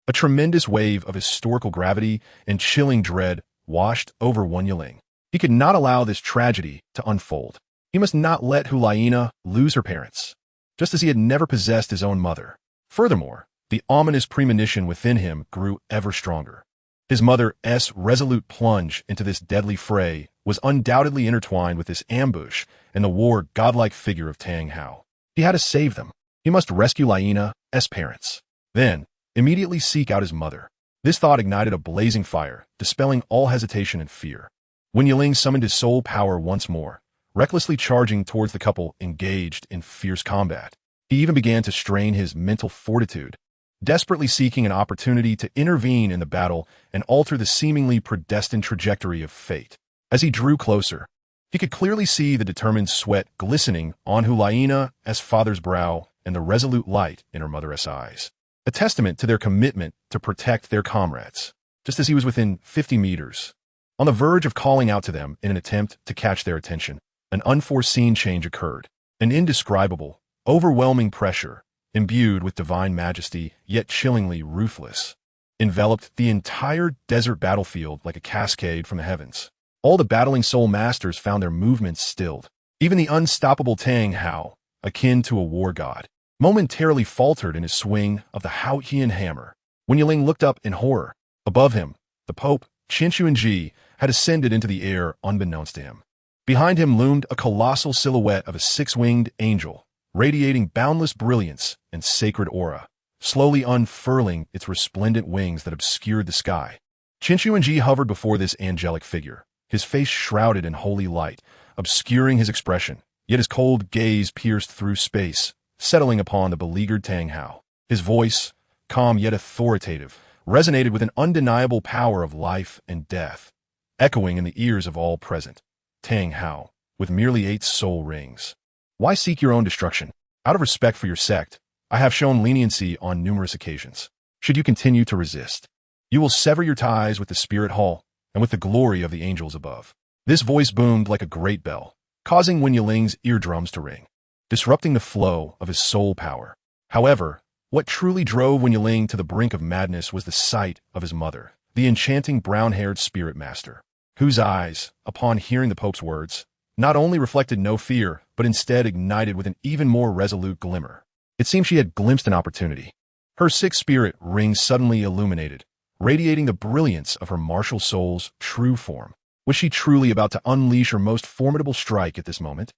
A tremendous wave of historical gravity and chilling dread washed over Wen Yiling. He could not allow this tragedy to unfold. He must not let Hu Liena lose her parents, just as he had never possessed his own mother. Furthermore, the ominous premonition within him grew ever stronger. His mother's resolute plunge into this deadly fray was undoubtedly intertwined with this ambush and the war-godlike figure of Tang Hao. He had to save them. He must rescue Liena's parents. Then, immediately seek out his mother. This thought ignited a blazing fire, dispelling all hesitation and fear. Wen Yiling summoned his soul power once more, recklessly charging towards the couple engaged in fierce combat. He even began to strain his mental fortitude, desperately seeking an opportunity to intervene in the battle and alter the seemingly predestined trajectory of fate. As he drew closer, he could clearly see the determined sweat glistening on Hu Liena's father's brow and the resolute light in her mother's eyes, a testament to their commitment to protect their comrades. Just as he was within 50 meters, on the verge of calling out to them in an attempt to catch their attention, an unforeseen change occurred. An indescribable, overwhelming pressure, imbued with divine majesty, yet chillingly ruthless, enveloped the entire desert battlefield like a cascade from the heavens. All the battling soul masters found their movements stilled. Even the unstoppable Tang Hao, akin to a war god, momentarily faltered in his swing of the Haotian hammer. Wen Yiling looked up in horror. Above him, the Pope, Qian had ascended into the air unbeknownst to him. Behind him loomed a colossal silhouette of a six-winged angel, radiating boundless brilliance and sacred aura, slowly unfurling its resplendent wings that obscured the sky. Qian hovered before this angelic figure, his face shrouded in holy light, obscuring his expression, yet his cold gaze pierced through space, settling upon the beleaguered Tang Hao. His voice, calm yet authoritative, resonated with an undeniable power of life and death, echoing in the ears of all present. Tang Hao, with merely 8 soul rings. Why seek your own destruction? Out of respect for your sect, I have shown leniency on numerous occasions. Should you continue to resist, you will sever your ties with the Spirit Hall and with the glory of the angels above. This voice boomed like a great bell, causing Wen Yiling's eardrums to ring, disrupting the flow of his soul power. However, what truly drove Wen Yiling to the brink of madness was the sight of his mother, the enchanting brown-haired spirit master, whose eyes, upon hearing the Pope's words, not only reflected no fear, but instead ignited with an even more resolute glimmer. It seemed she had glimpsed an opportunity. Her sixth spirit ring suddenly illuminated, radiating the brilliance of her martial soul's true form. Was she truly about to unleash her most formidable strike at this moment?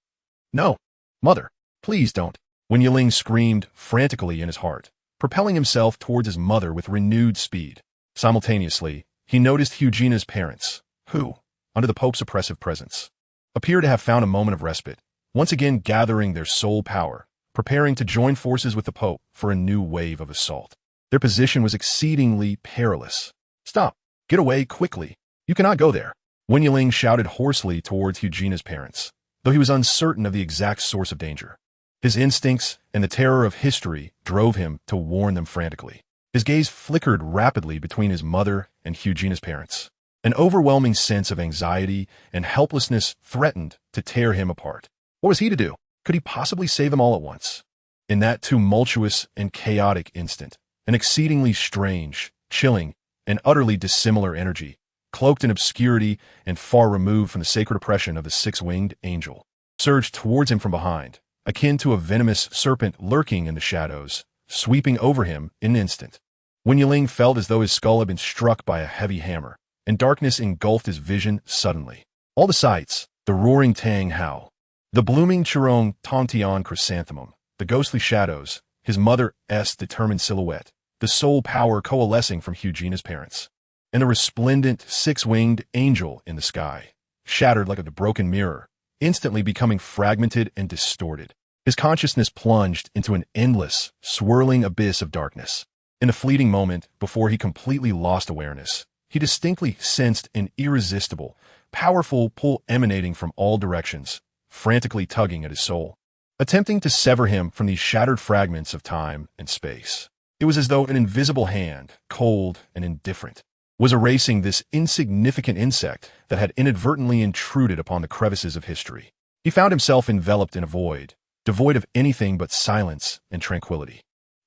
No. Mother, please don't. Wen Yiling screamed frantically in his heart, propelling himself towards his mother with renewed speed. Simultaneously, he noticed Hu Liena's parents, who, under the Pope's oppressive presence, appeared to have found a moment of respite, once again gathering their soul power, preparing to join forces with the Pope for a new wave of assault. Their position was exceedingly perilous. Stop! Get away quickly! You cannot go there! Wen Yiling shouted hoarsely towards Hu Liena's parents, though he was uncertain of the exact source of danger. His instincts and the terror of history drove him to warn them frantically. His gaze flickered rapidly between his mother and Hu Liena's parents. An overwhelming sense of anxiety and helplessness threatened to tear him apart. What was he to do? Could he possibly save them all at once? In that tumultuous and chaotic instant, an exceedingly strange, chilling, and utterly dissimilar energy, cloaked in obscurity and far removed from the sacred oppression of the six-winged angel, surged towards him from behind, akin to a venomous serpent lurking in the shadows, sweeping over him in an instant. Wen Yiling felt as though his skull had been struck by a heavy hammer, and darkness engulfed his vision suddenly. All the sights, the roaring Tang Hao, the blooming Chirong Tongtian chrysanthemum, the ghostly shadows, his mother's determined silhouette, the soul power coalescing from Hu Liena's parents, and the resplendent six-winged angel in the sky, shattered like a broken mirror, instantly becoming fragmented and distorted. His consciousness plunged into an endless, swirling abyss of darkness. In a fleeting moment, before he completely lost awareness, he distinctly sensed an irresistible, powerful pull emanating from all directions, frantically tugging at his soul, attempting to sever him from these shattered fragments of time and space. It was as though an invisible hand, cold and indifferent, was erasing this insignificant insect that had inadvertently intruded upon the crevices of history. He found himself enveloped in a void, devoid of anything but silence and tranquility.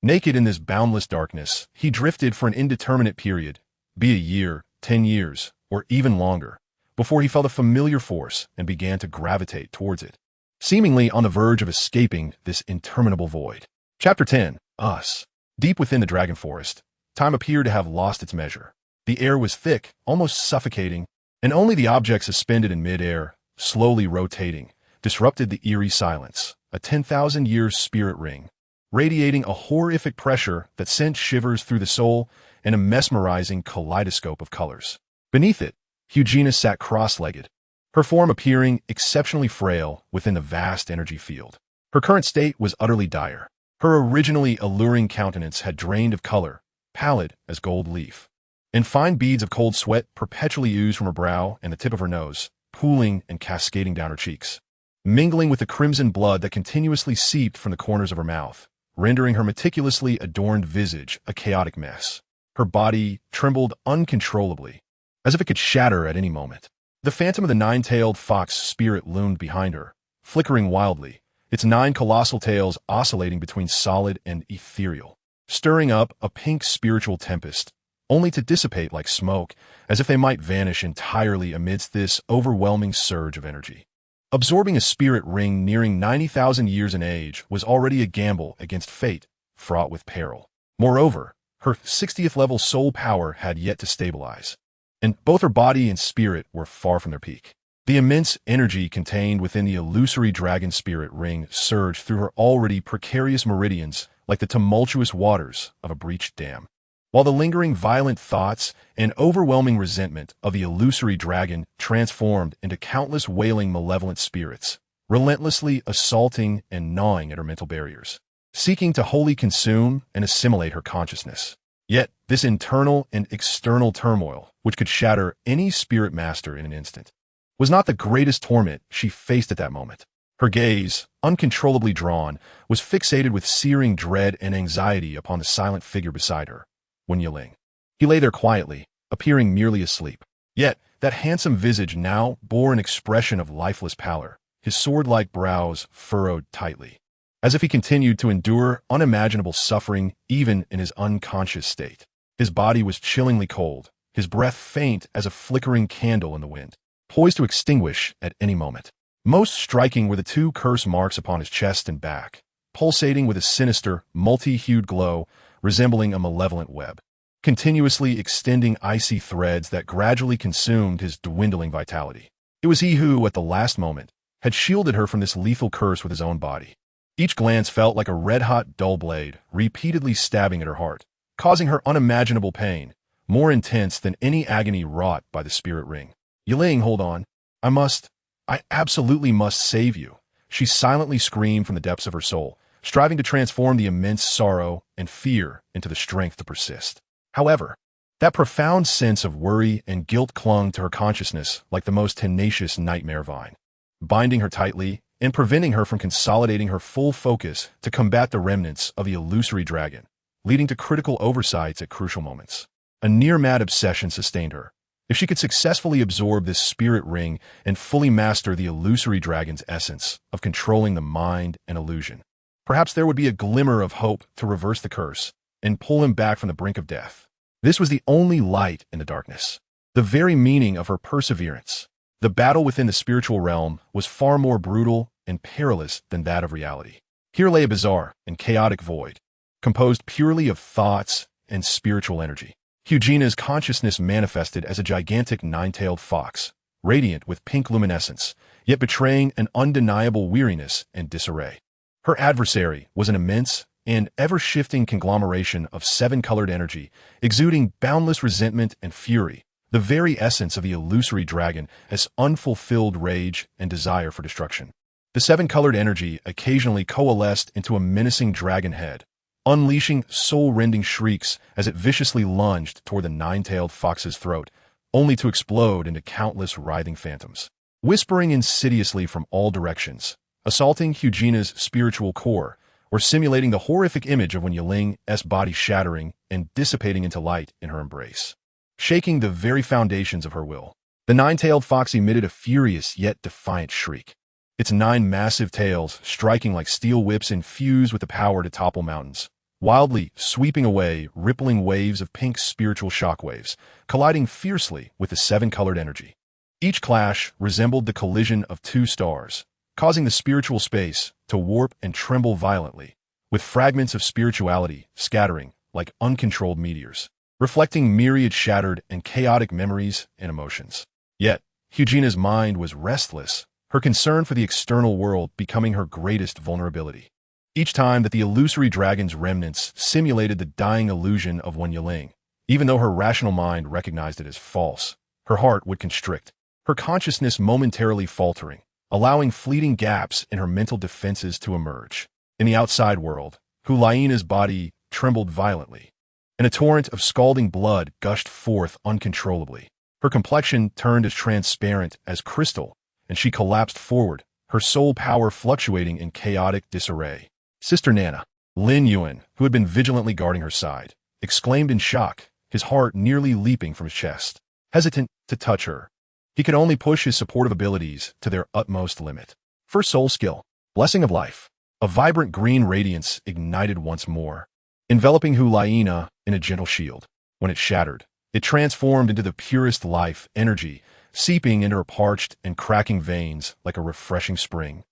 Naked in this boundless darkness, he drifted for an indeterminate period, be it a year, 10 years, or even longer, before he felt a familiar force and began to gravitate towards it, seemingly on the verge of escaping this interminable void. Chapter 10. Us. Deep within the dragon forest, time appeared to have lost its measure. The air was thick, almost suffocating, and only the object suspended in midair, slowly rotating, disrupted the eerie silence, a 10,000-year spirit ring, radiating a horrific pressure that sent shivers through the soul and a mesmerizing kaleidoscope of colors. Beneath it, Hu Liena sat cross-legged, her form appearing exceptionally frail within the vast energy field. Her current state was utterly dire. Her originally alluring countenance had drained of color, pallid as gold leaf, and fine beads of cold sweat perpetually oozed from her brow and the tip of her nose, pooling and cascading down her cheeks, mingling with the crimson blood that continuously seeped from the corners of her mouth, rendering her meticulously adorned visage a chaotic mess. Her body trembled uncontrollably, as if it could shatter at any moment. The phantom of the nine-tailed fox spirit loomed behind her, flickering wildly, its 9 colossal tails oscillating between solid and ethereal, stirring up a pink spiritual tempest, only to dissipate like smoke, as if they might vanish entirely amidst this overwhelming surge of energy. Absorbing a spirit ring nearing 90,000 years in age was already a gamble against fate, fraught with peril. Moreover, her 60th level soul power had yet to stabilize, and both her body and spirit were far from their peak. The immense energy contained within the illusory dragon spirit ring surged through her already precarious meridians like the tumultuous waters of a breached dam, while the lingering violent thoughts and overwhelming resentment of the illusory dragon transformed into countless wailing malevolent spirits, relentlessly assaulting and gnawing at her mental barriers, seeking to wholly consume and assimilate her consciousness. Yet, this internal and external turmoil, which could shatter any spirit master in an instant, was not the greatest torment she faced at that moment. Her gaze, uncontrollably drawn, was fixated with searing dread and anxiety upon the silent figure beside her, Wen Yiling. He lay there quietly, appearing merely asleep. Yet, that handsome visage now bore an expression of lifeless pallor, his sword-like brows furrowed tightly, as if he continued to endure unimaginable suffering even in his unconscious state. His body was chillingly cold, his breath faint as a flickering candle in the wind, poised to extinguish at any moment. Most striking were the 2 curse marks upon his chest and back, pulsating with a sinister, multi-hued glow resembling a malevolent web, continuously extending icy threads that gradually consumed his dwindling vitality. It was he who, at the last moment, had shielded her from this lethal curse with his own body. Each glance felt like a red-hot dull blade, repeatedly stabbing at her heart, causing her unimaginable pain, more intense than any agony wrought by the spirit ring. Yiling, hold on. I absolutely must save you. She silently screamed from the depths of her soul, striving to transform the immense sorrow and fear into the strength to persist. However, that profound sense of worry and guilt clung to her consciousness like the most tenacious nightmare vine, binding her tightly and preventing her from consolidating her full focus to combat the remnants of the illusory dragon, leading to critical oversights at crucial moments. A near-mad obsession sustained her. If she could successfully absorb this spirit ring and fully master the illusory dragon's essence of controlling the mind and illusion, perhaps there would be a glimmer of hope to reverse the curse and pull him back from the brink of death. This was the only light in the darkness, the very meaning of her perseverance. The battle within the spiritual realm was far more brutal and perilous than that of reality. Here lay a bizarre and chaotic void, composed purely of thoughts and spiritual energy. Hu Liena's consciousness manifested as a gigantic 9-tailed fox, radiant with pink luminescence, yet betraying an undeniable weariness and disarray. Her adversary was an immense and ever-shifting conglomeration of 7-colored energy, exuding boundless resentment and fury, the very essence of the illusory dragon as unfulfilled rage and desire for destruction. The seven-colored energy occasionally coalesced into a menacing dragon head, unleashing soul-rending shrieks as it viciously lunged toward the nine-tailed fox's throat, only to explode into countless writhing phantoms, whispering insidiously from all directions, assaulting Hu Liena's spiritual core, or simulating the horrific image of Wen Yiling's body shattering and dissipating into light in her embrace, shaking the very foundations of her will. The nine-tailed fox emitted a furious yet defiant shriek, its nine massive tails striking like steel whips infused with the power to topple mountains, wildly sweeping away rippling waves of pink spiritual shockwaves, colliding fiercely with the seven-colored energy. Each clash resembled the collision of two stars, causing the spiritual space to warp and tremble violently, with fragments of spirituality scattering like uncontrolled meteors, reflecting myriad shattered and chaotic memories and emotions. Yet, Hu Liena's mind was restless, her concern for the external world becoming her greatest vulnerability. Each time that the illusory dragon's remnants simulated the dying illusion of Wen Yiling, even though her rational mind recognized it as false, her heart would constrict, her consciousness momentarily faltering, allowing fleeting gaps in her mental defenses to emerge. In the outside world, Hu Liena's body trembled violently, and a torrent of scalding blood gushed forth uncontrollably. Her complexion turned as transparent as crystal, and she collapsed forward, her soul power fluctuating in chaotic disarray. Sister Nana, Lin Yuan, who had been vigilantly guarding her side, exclaimed in shock, his heart nearly leaping from his chest. Hesitant to touch her, he could only push his supportive abilities to their utmost limit. First soul skill, Blessing of Life. A vibrant green radiance ignited once more, enveloping Hu Liena in a gentle shield. When it shattered, it transformed into the purest life energy, seeping into her parched and cracking veins like a refreshing spring,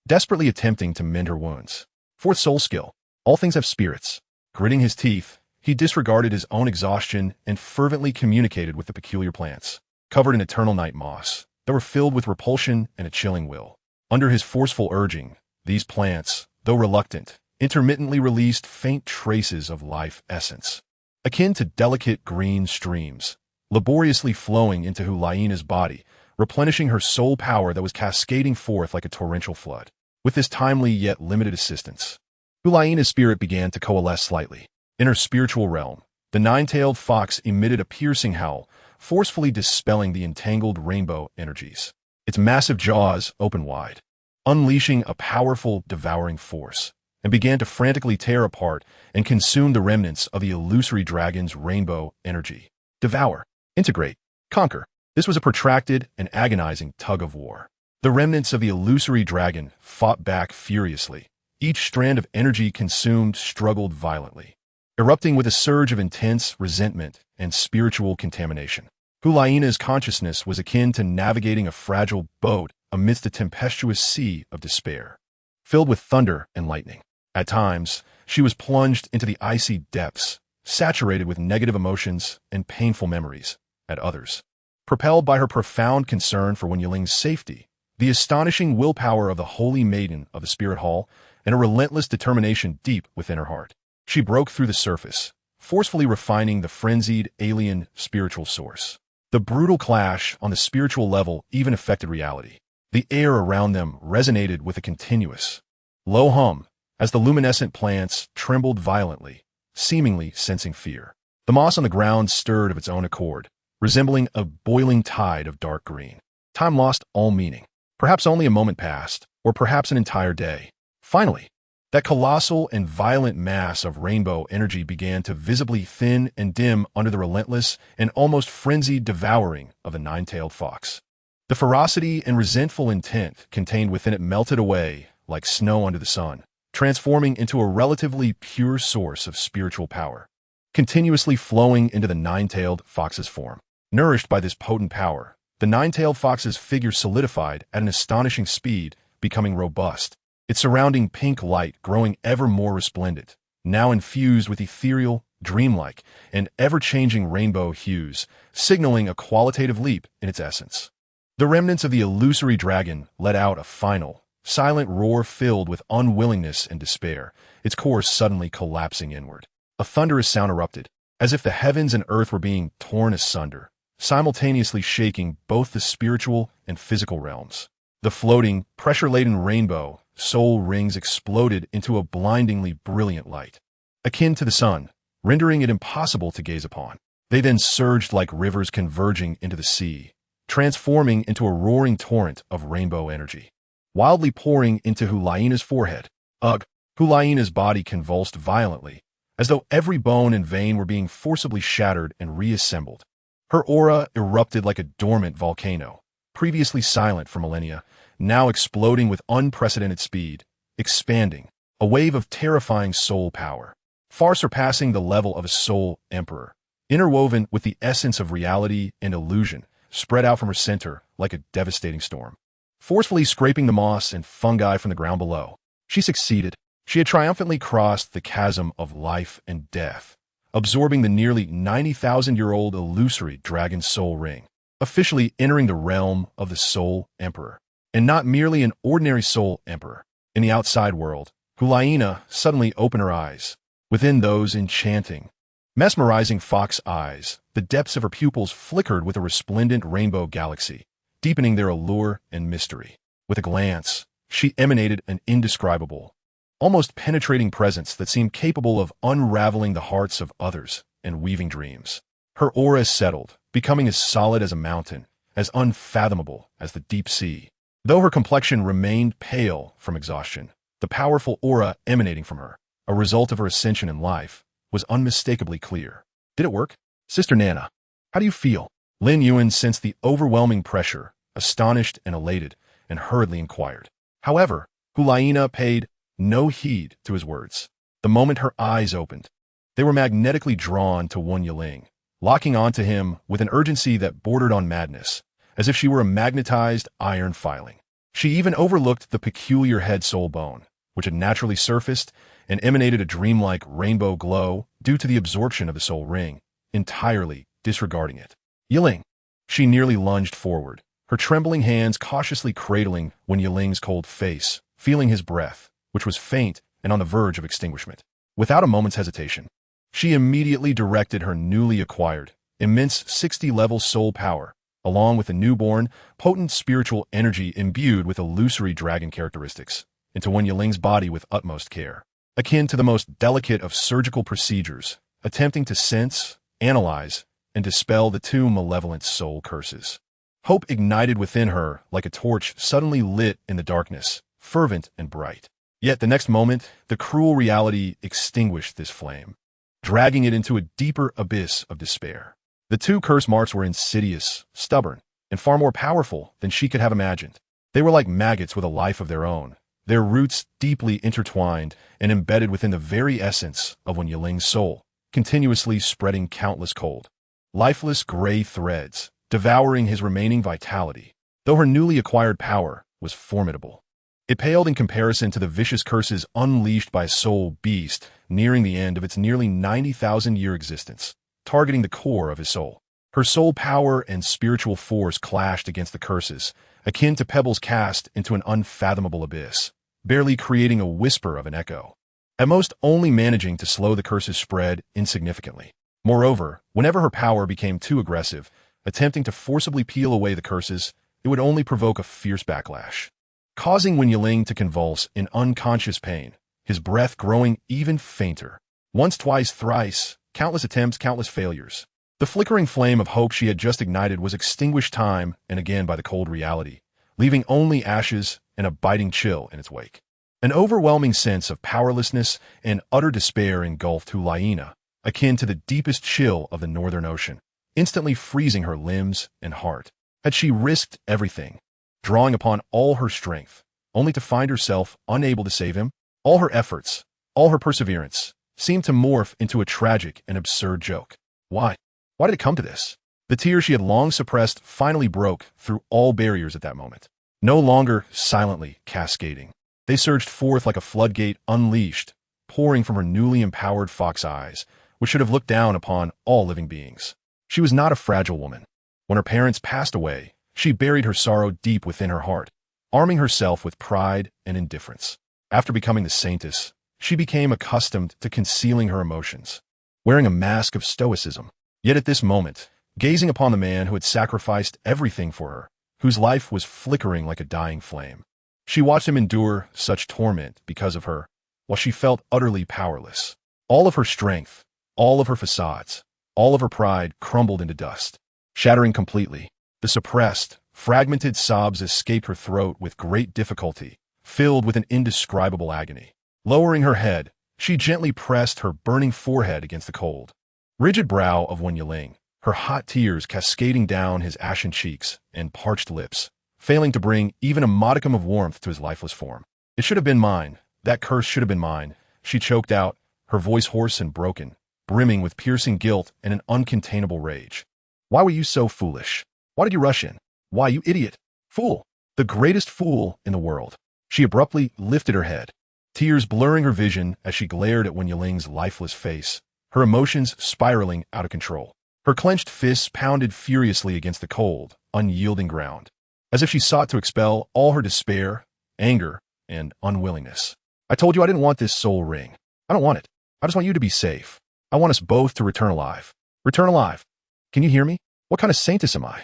desperately attempting to mend her wounds. Fourth soul skill, All Things Have Spirits. Gritting his teeth, he disregarded his own exhaustion and fervently communicated with the peculiar plants, covered in eternal night moss, that were filled with repulsion and a chilling will. Under his forceful urging, these plants, though reluctant, intermittently released faint traces of life essence, akin to delicate green streams, laboriously flowing into Hu Liena's body, replenishing her soul power that was cascading forth like a torrential flood. With this timely yet limited assistance, Hu Liena's spirit began to coalesce slightly. In her spiritual realm, the nine-tailed fox emitted a piercing howl, forcefully dispelling the entangled rainbow energies. Its massive jaws opened wide, unleashing a powerful, devouring force, and began to frantically tear apart and consume the remnants of the illusory dragon's rainbow energy. Devour, integrate, conquer. This was a protracted and agonizing tug of war. The remnants of the illusory dragon fought back furiously. Each strand of energy consumed struggled violently, erupting with a surge of intense resentment and spiritual contamination. Hu Liena's consciousness was akin to navigating a fragile boat amidst a tempestuous sea of despair, filled with thunder and lightning. At times, she was plunged into the icy depths, saturated with negative emotions and painful memories. At others, propelled by her profound concern for Wen Yiling's safety, the astonishing willpower of the holy maiden of the Spirit Hall, and a relentless determination deep within her heart, she broke through the surface, forcefully refining the frenzied alien spiritual source. The brutal clash on the spiritual level even affected reality. The air around them resonated with a continuous, low hum as the luminescent plants trembled violently, seemingly sensing fear. The moss on the ground stirred of its own accord, resembling a boiling tide of dark green. Time lost all meaning. Perhaps only a moment passed, or perhaps an entire day. Finally, that colossal and violent mass of rainbow energy began to visibly thin and dim under the relentless and almost frenzied devouring of the nine-tailed fox. The ferocity and resentful intent contained within it melted away like snow under the sun, transforming into a relatively pure source of spiritual power, continuously flowing into the nine-tailed fox's form. Nourished by this potent power, the nine-tailed fox's figure solidified at an astonishing speed, becoming robust, its surrounding pink light growing ever more resplendent, now infused with ethereal, dreamlike, and ever-changing rainbow hues, signaling a qualitative leap in its essence. The remnants of the illusory dragon let out a final, silent roar filled with unwillingness and despair, its core suddenly collapsing inward. A thunderous sound erupted, as if the heavens and earth were being torn asunder, simultaneously shaking both the spiritual and physical realms. The floating, pressure-laden rainbow soul rings exploded into a blindingly brilliant light, akin to the sun, rendering it impossible to gaze upon. They then surged like rivers converging into the sea, transforming into a roaring torrent of rainbow energy, wildly pouring into Hu Liena's forehead. Ugh! Hu Liena's body convulsed violently, as though every bone and vein were being forcibly shattered and reassembled. Her aura erupted like a dormant volcano, previously silent for millennia, now exploding with unprecedented speed, expanding, a wave of terrifying soul power, far surpassing the level of a soul emperor, interwoven with the essence of reality and illusion, spread out from her center like a devastating storm, forcefully scraping the moss and fungi from the ground below. She succeeded. She had triumphantly crossed the chasm of life and death, absorbing the nearly 90,000-year-old illusory dragon soul ring, officially entering the realm of the Soul Emperor, and not merely an ordinary Soul Emperor. In the outside world, Hu Liena suddenly opened her eyes. Within those enchanting, mesmerizing fox eyes, the depths of her pupils flickered with a resplendent rainbow galaxy, deepening their allure and mystery. With a glance, she emanated an indescribable, almost penetrating presence that seemed capable of unraveling the hearts of others and weaving dreams. Her aura settled, becoming as solid as a mountain, as unfathomable as the deep sea. Though her complexion remained pale from exhaustion, the powerful aura emanating from her, a result of her ascension in life, was unmistakably clear. Did it work? Sister Nana, how do you feel? Lin Yuan sensed the overwhelming pressure, astonished and elated, and hurriedly inquired. However, Hu Liena paid no heed to his words. The moment her eyes opened, they were magnetically drawn to Wen Yiling, locking onto him with an urgency that bordered on madness, as if she were a magnetized iron filing. She even overlooked the peculiar head soul bone, which had naturally surfaced and emanated a dreamlike rainbow glow due to the absorption of the soul ring, entirely disregarding it. Yiling! She nearly lunged forward, her trembling hands cautiously cradling Wen Yiling's cold face, feeling his breath, which was faint and on the verge of extinguishment. Without a moment's hesitation, she immediately directed her newly acquired, immense 60-level soul power, along with the newborn, potent spiritual energy imbued with illusory dragon characteristics, into Wen Yiling's body with utmost care, akin to the most delicate of surgical procedures, attempting to sense, analyze, and dispel the two malevolent soul curses. Hope ignited within her like a torch suddenly lit in the darkness, fervent and bright. Yet the next moment, the cruel reality extinguished this flame, dragging it into a deeper abyss of despair. The two curse marks were insidious, stubborn, and far more powerful than she could have imagined. They were like maggots with a life of their own, their roots deeply intertwined and embedded within the very essence of Wen Yiling's soul, continuously spreading countless cold, lifeless gray threads, devouring his remaining vitality. Though her newly acquired power was formidable, it paled in comparison to the vicious curses unleashed by a soul beast nearing the end of its nearly 90,000-year existence, targeting the core of his soul. Her soul power and spiritual force clashed against the curses, akin to pebbles cast into an unfathomable abyss, barely creating a whisper of an echo, at most only managing to slow the curse's spread insignificantly. Moreover, whenever her power became too aggressive, attempting to forcibly peel away the curses, it would only provoke a fierce backlash, causing Wen Yiling to convulse in unconscious pain, his breath growing even fainter. Once, twice, thrice, countless attempts, countless failures. The flickering flame of hope she had just ignited was extinguished time and again by the cold reality, leaving only ashes and a biting chill in its wake. An overwhelming sense of powerlessness and utter despair engulfed Hu Liena, akin to the deepest chill of the Northern Ocean, instantly freezing her limbs and heart. Had she risked everything, drawing upon all her strength, only to find herself unable to save him? All her efforts, all her perseverance, seemed to morph into a tragic and absurd joke. Why? Why did it come to this? The tears she had long suppressed finally broke through all barriers at that moment. No longer silently cascading, they surged forth like a floodgate unleashed, pouring from her newly empowered fox eyes, which should have looked down upon all living beings. She was not a fragile woman. When her parents passed away, she buried her sorrow deep within her heart, arming herself with pride and indifference. After becoming the saintess, she became accustomed to concealing her emotions, wearing a mask of stoicism. Yet at this moment, gazing upon the man who had sacrificed everything for her, whose life was flickering like a dying flame. She watched him endure such torment because of her, while she felt utterly powerless. All of her strength, all of her facades, all of her pride crumbled into dust, shattering completely. The suppressed, fragmented sobs escaped her throat with great difficulty, filled with an indescribable agony. Lowering her head, she gently pressed her burning forehead against the cold, rigid brow of Wen Yiling, her hot tears cascading down his ashen cheeks and parched lips, failing to bring even a modicum of warmth to his lifeless form. It should have been mine. That curse should have been mine, she choked out, her voice hoarse and broken, brimming with piercing guilt and an uncontainable rage. Why were you so foolish? Why did you rush in? Why, you idiot! Fool! The greatest fool in the world. She abruptly lifted her head, tears blurring her vision as she glared at Wen Yiling's lifeless face, her emotions spiraling out of control. Her clenched fists pounded furiously against the cold, unyielding ground, as if she sought to expel all her despair, anger, and unwillingness. I told you I didn't want this soul ring. I don't want it. I just want you to be safe. I want us both to return alive. Return alive. Can you hear me? What kind of saintess am I?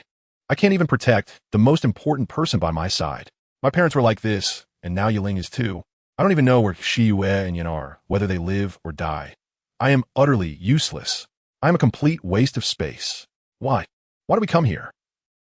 I can't even protect the most important person by my side. My parents were like this, and now Yiling is too. I don't even know where Shi Yue and Yan are, whether they live or die. I am utterly useless. I am a complete waste of space. Why? Why did we come here?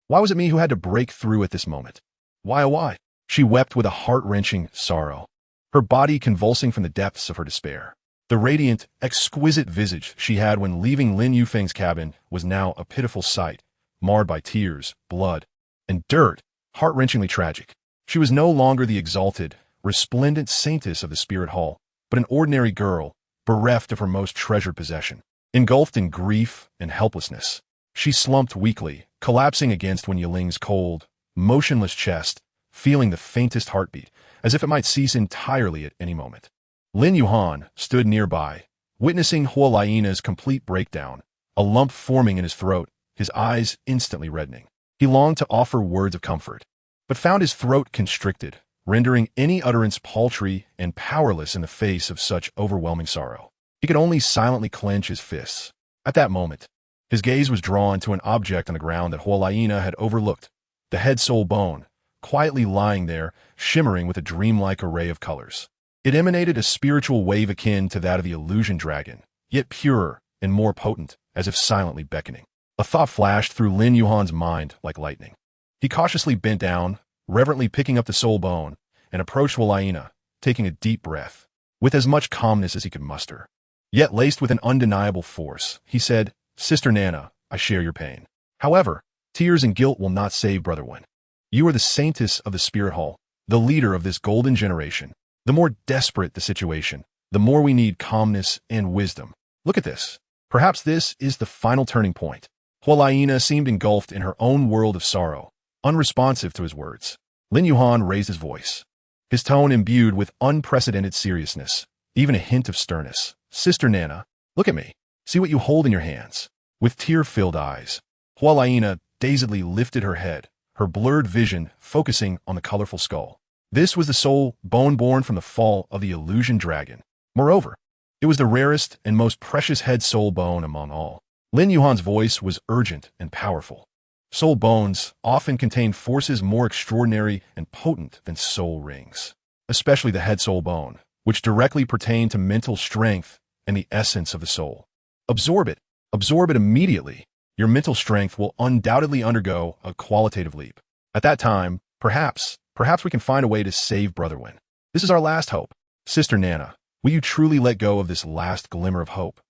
Why was it me who had to break through at this moment? Why, oh why? She wept with a heart-wrenching sorrow, her body convulsing from the depths of her despair. The radiant, exquisite visage she had when leaving Lin Yufeng's cabin was now a pitiful sight, marred by tears, blood, and dirt, heart-wrenchingly tragic. She was no longer the exalted, resplendent saintess of the spirit hall, but an ordinary girl, bereft of her most treasured possession. Engulfed in grief and helplessness, she slumped weakly, collapsing against Wen Yiling's cold, motionless chest, feeling the faintest heartbeat, as if it might cease entirely at any moment. Lin Yuhan stood nearby, witnessing Hu Liena's complete breakdown, a lump forming in his throat, his eyes instantly reddening. He longed to offer words of comfort, but found his throat constricted, rendering any utterance paltry and powerless in the face of such overwhelming sorrow. He could only silently clench his fists. At that moment, his gaze was drawn to an object on the ground that Hu Liena had overlooked, the head soul bone, quietly lying there, shimmering with a dreamlike array of colors. It emanated a spiritual wave akin to that of the illusion dragon, yet purer and more potent, as if silently beckoning. A thought flashed through Lin Yuhan's mind like lightning. He cautiously bent down, reverently picking up the soul bone, and approached Hu Liena, taking a deep breath, with as much calmness as he could muster. Yet laced with an undeniable force, he said, "Sister Nana, I share your pain. However, tears and guilt will not save Brother Wen. You are the saintess of the spirit hall, the leader of this golden generation. The more desperate the situation, the more we need calmness and wisdom. Look at this. Perhaps this is the final turning point." Hu Liena seemed engulfed in her own world of sorrow, unresponsive to his words. Lin Yuhan raised his voice, his tone imbued with unprecedented seriousness, even a hint of sternness. "Sister Nana, look at me. See what you hold in your hands." With tear-filled eyes, Hu Liena dazedly lifted her head, her blurred vision focusing on the colorful skull. This was the soul bone born from the fall of the illusion dragon. Moreover, it was the rarest and most precious head soul bone among all. Lin Yuhan's voice was urgent and powerful. Soul bones often contain forces more extraordinary and potent than soul rings, especially the head soul bone, which directly pertain to mental strength and the essence of the soul. Absorb it immediately. Your mental strength will undoubtedly undergo a qualitative leap. At that time, perhaps we can find a way to save Brother Wen. This is our last hope. Sister Nana, will you truly let go of this last glimmer of hope?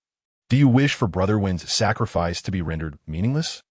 Do you wish for Brother Wen's sacrifice to be rendered meaningless?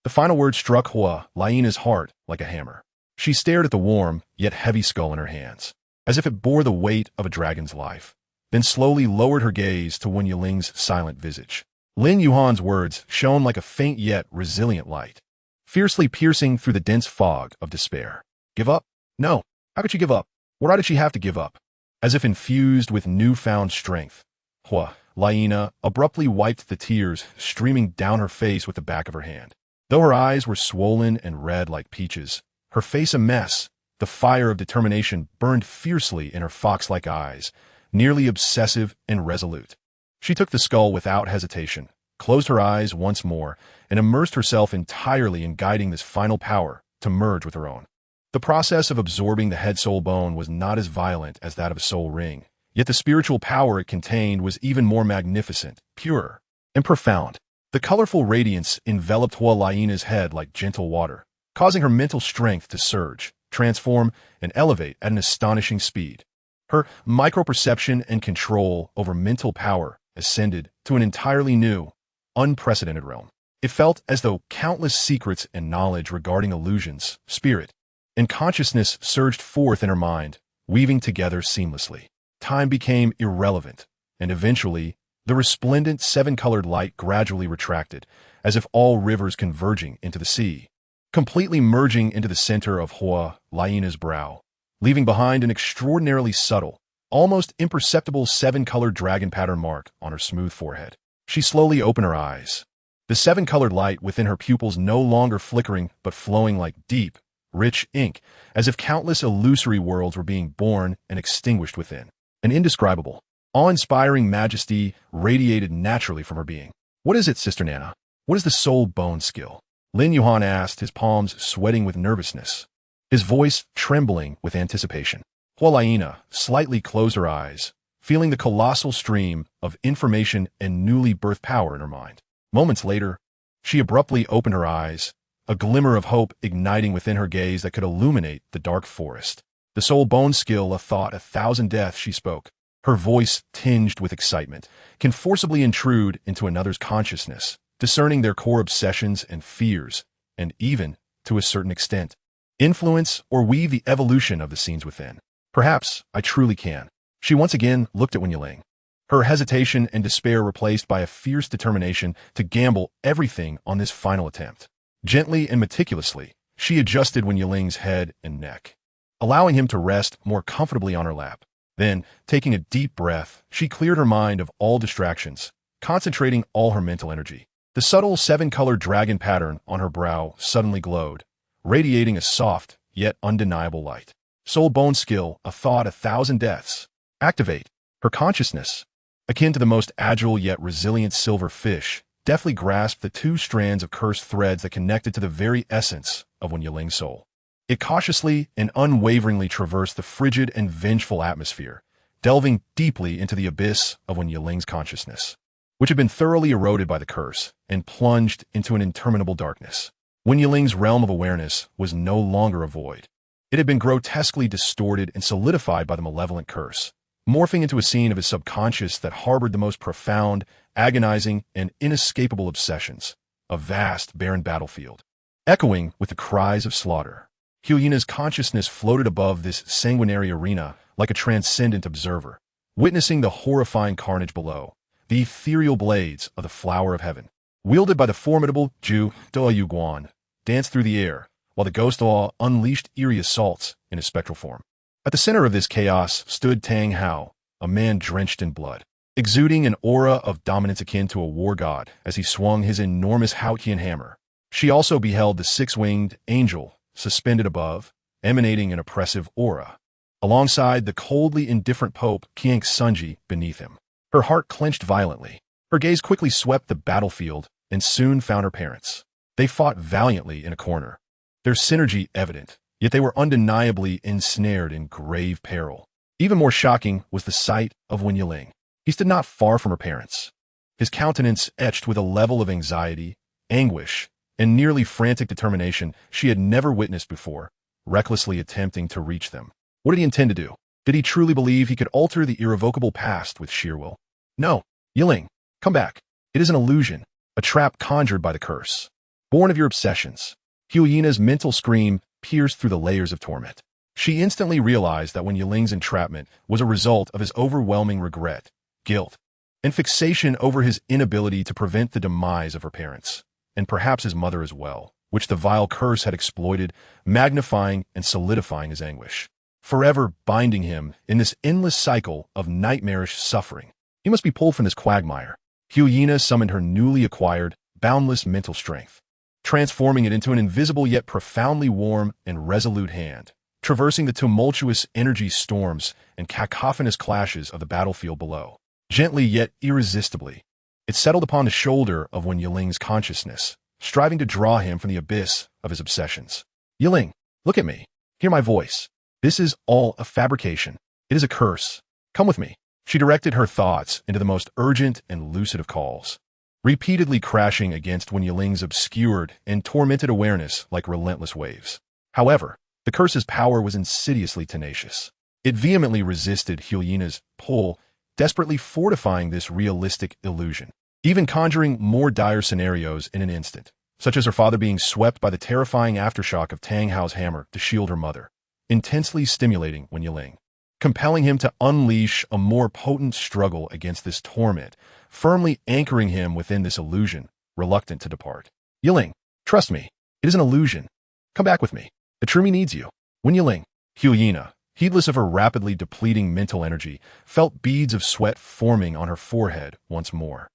The final word struck Hu Liena's heart like a hammer. She stared at the warm, yet heavy skull in her hands, as if it bore the weight of a dragon's life, then slowly lowered her gaze to Wen Yiling's silent visage. Lin Yuhan's words shone like a faint yet resilient light, fiercely piercing through the dense fog of despair. Give up? No. How could she give up? Why did she have to give up? As if infused with newfound strength, Hu Liena abruptly wiped the tears streaming down her face with the back of her hand. Though her eyes were swollen and red like peaches, her face a mess, the fire of determination burned fiercely in her fox-like eyes, nearly obsessive and resolute. She took the skull without hesitation, closed her eyes once more, and immersed herself entirely in guiding this final power to merge with her own. The process of absorbing the head soul bone was not as violent as that of a soul ring, yet the spiritual power it contained was even more magnificent, pure, and profound. The colorful radiance enveloped Hu Liena's head like gentle water, causing her mental strength to surge, transform, and elevate at an astonishing speed. Her microperception and control over mental power ascended to an entirely new, unprecedented realm. It felt as though countless secrets and knowledge regarding illusions, spirit, and consciousness surged forth in her mind, weaving together seamlessly. Time became irrelevant, and eventually, the resplendent seven-colored light gradually retracted, as if all rivers converging into the sea, completely merging into the center of Hu Liena's brow, leaving behind an extraordinarily subtle, almost imperceptible seven-colored dragon pattern mark on her smooth forehead. She slowly opened her eyes, the seven-colored light within her pupils no longer flickering but flowing like deep, rich ink, as if countless illusory worlds were being born and extinguished within. An indescribable, awe-inspiring majesty radiated naturally from her being. "What is it, Sister Nana? What is the soul bone skill?" Lin Yuhan asked, his palms sweating with nervousness, his voice trembling with anticipation. Hu Liena slightly closed her eyes, feeling the colossal stream of information and newly birthed power in her mind. Moments later, she abruptly opened her eyes, a glimmer of hope igniting within her gaze that could illuminate the dark forest. "The soul bone skill, a thought, a thousand deaths," she spoke, her voice tinged with excitement, "can forcibly intrude into another's consciousness, discerning their core obsessions and fears, and even, to a certain extent, influence or weave the evolution of the scenes within. Perhaps I truly can." She once again looked at Wen Yiling, her hesitation and despair replaced by a fierce determination to gamble everything on this final attempt. Gently and meticulously, she adjusted Wen Yiling's head and neck, allowing him to rest more comfortably on her lap. Then, taking a deep breath, she cleared her mind of all distractions, concentrating all her mental energy. The subtle seven-colored dragon pattern on her brow suddenly glowed, radiating a soft, yet undeniable light. "Soul bone skill, a thought, a thousand deaths." Activate. Her consciousness, akin to the most agile yet resilient silver fish, deftly grasped the two strands of cursed threads that connected to the very essence of Wen Yiling's soul. It cautiously and unwaveringly traversed the frigid and vengeful atmosphere, delving deeply into the abyss of Wen Yiling's consciousness, which had been thoroughly eroded by the curse, and plunged into an interminable darkness. Wen Yiling's realm of awareness was no longer a void. It had been grotesquely distorted and solidified by the malevolent curse, morphing into a scene of his subconscious that harbored the most profound, agonizing, and inescapable obsessions, a vast, barren battlefield, echoing with the cries of slaughter. Hu Liena's consciousness floated above this sanguinary arena like a transcendent observer, witnessing the horrifying carnage below. The ethereal blades of the flower of heaven, wielded by the formidable Zhu Douluo Guan, danced through the air, while the ghost law unleashed eerie assaults in his spectral form. At the center of this chaos stood Tang Hao, a man drenched in blood, exuding an aura of dominance akin to a war god as he swung his enormous Haotian hammer. She also beheld the six-winged angel suspended above, emanating an oppressive aura, alongside the coldly indifferent Pope Qian Renxue beneath him. Her heart clenched violently. Her gaze quickly swept the battlefield and soon found her parents. They fought valiantly in a corner, their synergy evident, yet they were undeniably ensnared in grave peril. Even more shocking was the sight of Wen Yiling. He stood not far from her parents, his countenance etched with a level of anxiety, anguish, and nearly frantic determination she had never witnessed before, recklessly attempting to reach them. What did he intend to do? Did he truly believe he could alter the irrevocable past with sheer will? "No, Yiling, come back. It is an illusion, a trap conjured by the curse, born of your obsessions." Hu Liena's mental scream pierced through the layers of torment. She instantly realized that Wen Yiling's entrapment was a result of his overwhelming regret, guilt, and fixation over his inability to prevent the demise of her parents, and perhaps his mother as well, which the vile curse had exploited, magnifying and solidifying his anguish, forever binding him in this endless cycle of nightmarish suffering. He must be pulled from this quagmire. Hu Liena summoned her newly acquired, boundless mental strength, transforming it into an invisible yet profoundly warm and resolute hand, traversing the tumultuous energy storms and cacophonous clashes of the battlefield below. Gently yet irresistibly, it settled upon the shoulder of Wen Yiling's consciousness, striving to draw him from the abyss of his obsessions. Yiling, look at me. Hear my voice. This is all a fabrication. It is a curse. Come with me. She directed her thoughts into the most urgent and lucid of calls, repeatedly crashing against Wen Yiling's obscured and tormented awareness like relentless waves. However, the curse's power was insidiously tenacious. It vehemently resisted Hu Liena's pull, desperately fortifying this realistic illusion, even conjuring more dire scenarios in an instant, such as her father being swept by the terrifying aftershock of Tang Hao's hammer to shield her mother, intensely stimulating Wen Yiling, compelling him to unleash a more potent struggle against this torment, firmly anchoring him within this illusion, reluctant to depart. Yiling, trust me, it is an illusion. Come back with me. The true me needs you. Wen Yiling, Hu Liena, heedless of her rapidly depleting mental energy, felt beads of sweat forming on her forehead once more.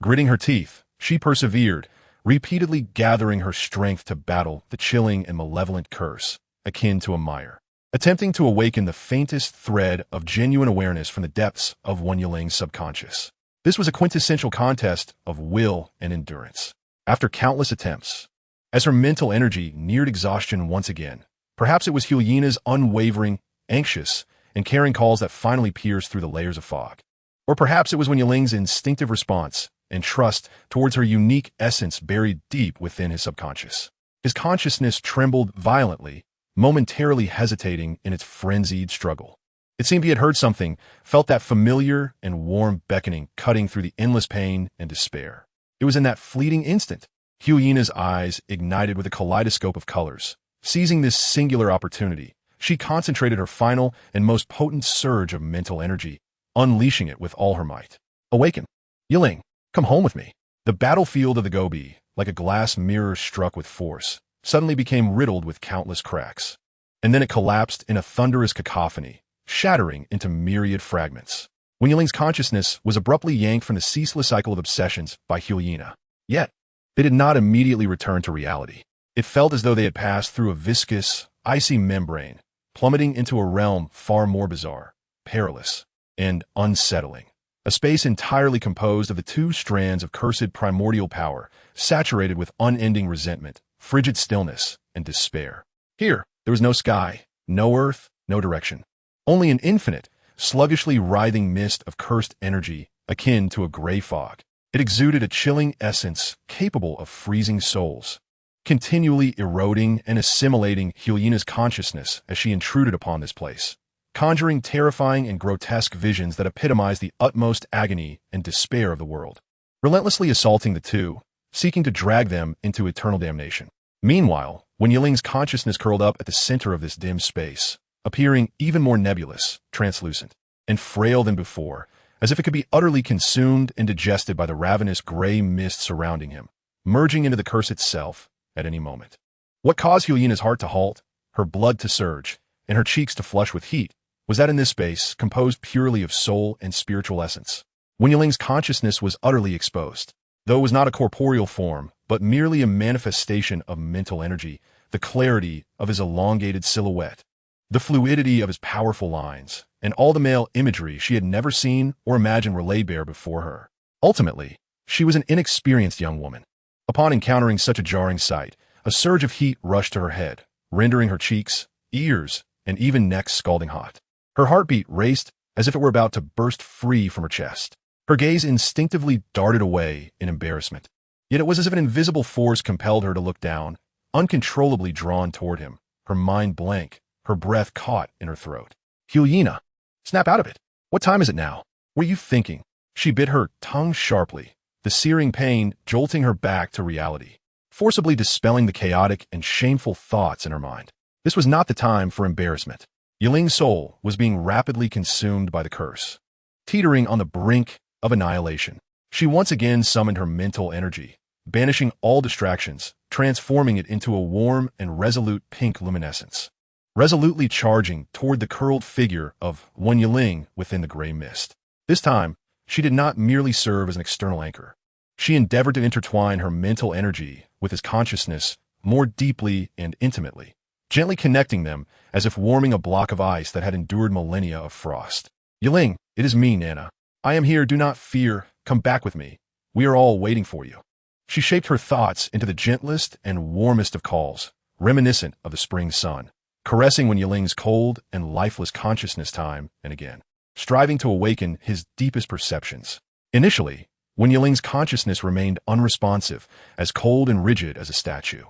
Gritting her teeth, she persevered, repeatedly gathering her strength to battle the chilling and malevolent curse, akin to a mire, attempting to awaken the faintest thread of genuine awareness from the depths of Wen Yiling's subconscious. This was a quintessential contest of will and endurance. After countless attempts, as her mental energy neared exhaustion once again, perhaps it was Hu Liena's unwavering, anxious, and caring calls that finally pierced through the layers of fog. Or perhaps it was Wen Yiling's instinctive response and trust towards her unique essence buried deep within his subconscious. His consciousness trembled violently, momentarily hesitating in its frenzied struggle. It seemed he had heard something, felt that familiar and warm beckoning cutting through the endless pain and despair. It was in that fleeting instant. Hu Liena's eyes ignited with a kaleidoscope of colors. Seizing this singular opportunity, she concentrated her final and most potent surge of mental energy, unleashing it with all her might. Awaken. Yiling, come home with me. The battlefield of the Gobi, like a glass mirror struck with force, suddenly became riddled with countless cracks. And then it collapsed in a thunderous cacophony, shattering into myriad fragments. Wen Yiling's consciousness was abruptly yanked from the ceaseless cycle of obsessions by Hu Liena. Yet, they did not immediately return to reality. It felt as though they had passed through a viscous, icy membrane, plummeting into a realm far more bizarre, perilous, and unsettling. A space entirely composed of the two strands of cursed primordial power, saturated with unending resentment, frigid stillness, and despair. Here, there was no sky, no earth, no direction. Only an infinite, sluggishly writhing mist of cursed energy, akin to a gray fog. It exuded a chilling essence capable of freezing souls, continually eroding and assimilating Hu Liena's consciousness as she intruded upon this place, conjuring terrifying and grotesque visions that epitomized the utmost agony and despair of the world, relentlessly assaulting the two, seeking to drag them into eternal damnation. Meanwhile, Wen Yiling's consciousness curled up at the center of this dim space, appearing even more nebulous, translucent, and frail than before, as if it could be utterly consumed and digested by the ravenous gray mist surrounding him, merging into the curse itself at any moment. What caused Hu Liena's heart to halt, her blood to surge, and her cheeks to flush with heat, was that in this space, composed purely of soul and spiritual essence, Wen Yiling's consciousness was utterly exposed. Though it was not a corporeal form, but merely a manifestation of mental energy, the clarity of his elongated silhouette, the fluidity of his powerful lines, and all the male imagery she had never seen or imagined were laid bare before her. Ultimately, she was an inexperienced young woman. Upon encountering such a jarring sight, a surge of heat rushed to her head, rendering her cheeks, ears, and even neck scalding hot. Her heartbeat raced as if it were about to burst free from her chest. Her gaze instinctively darted away in embarrassment. Yet it was as if an invisible force compelled her to look down, uncontrollably drawn toward him, her mind blank, her breath caught in her throat. Hu Liena, snap out of it. What time is it now? What are you thinking? She bit her tongue sharply, the searing pain jolting her back to reality, forcibly dispelling the chaotic and shameful thoughts in her mind. This was not the time for embarrassment. Yiling's soul was being rapidly consumed by the curse. Teetering on the brink of annihilation, she once again summoned her mental energy, banishing all distractions, transforming it into a warm and resolute pink luminescence, resolutely charging toward the curled figure of Wen Yiling within the gray mist. This time, she did not merely serve as an external anchor. She endeavored to intertwine her mental energy with his consciousness more deeply and intimately, gently connecting them as if warming a block of ice that had endured millennia of frost. Yiling, it is me, Nana. I am here, do not fear, come back with me. We are all waiting for you. She shaped her thoughts into the gentlest and warmest of calls, reminiscent of the spring sun, caressing Wen Yiling's cold and lifeless consciousness time and again, striving to awaken his deepest perceptions. Initially, Wen Yiling's consciousness remained unresponsive, as cold and rigid as a statue,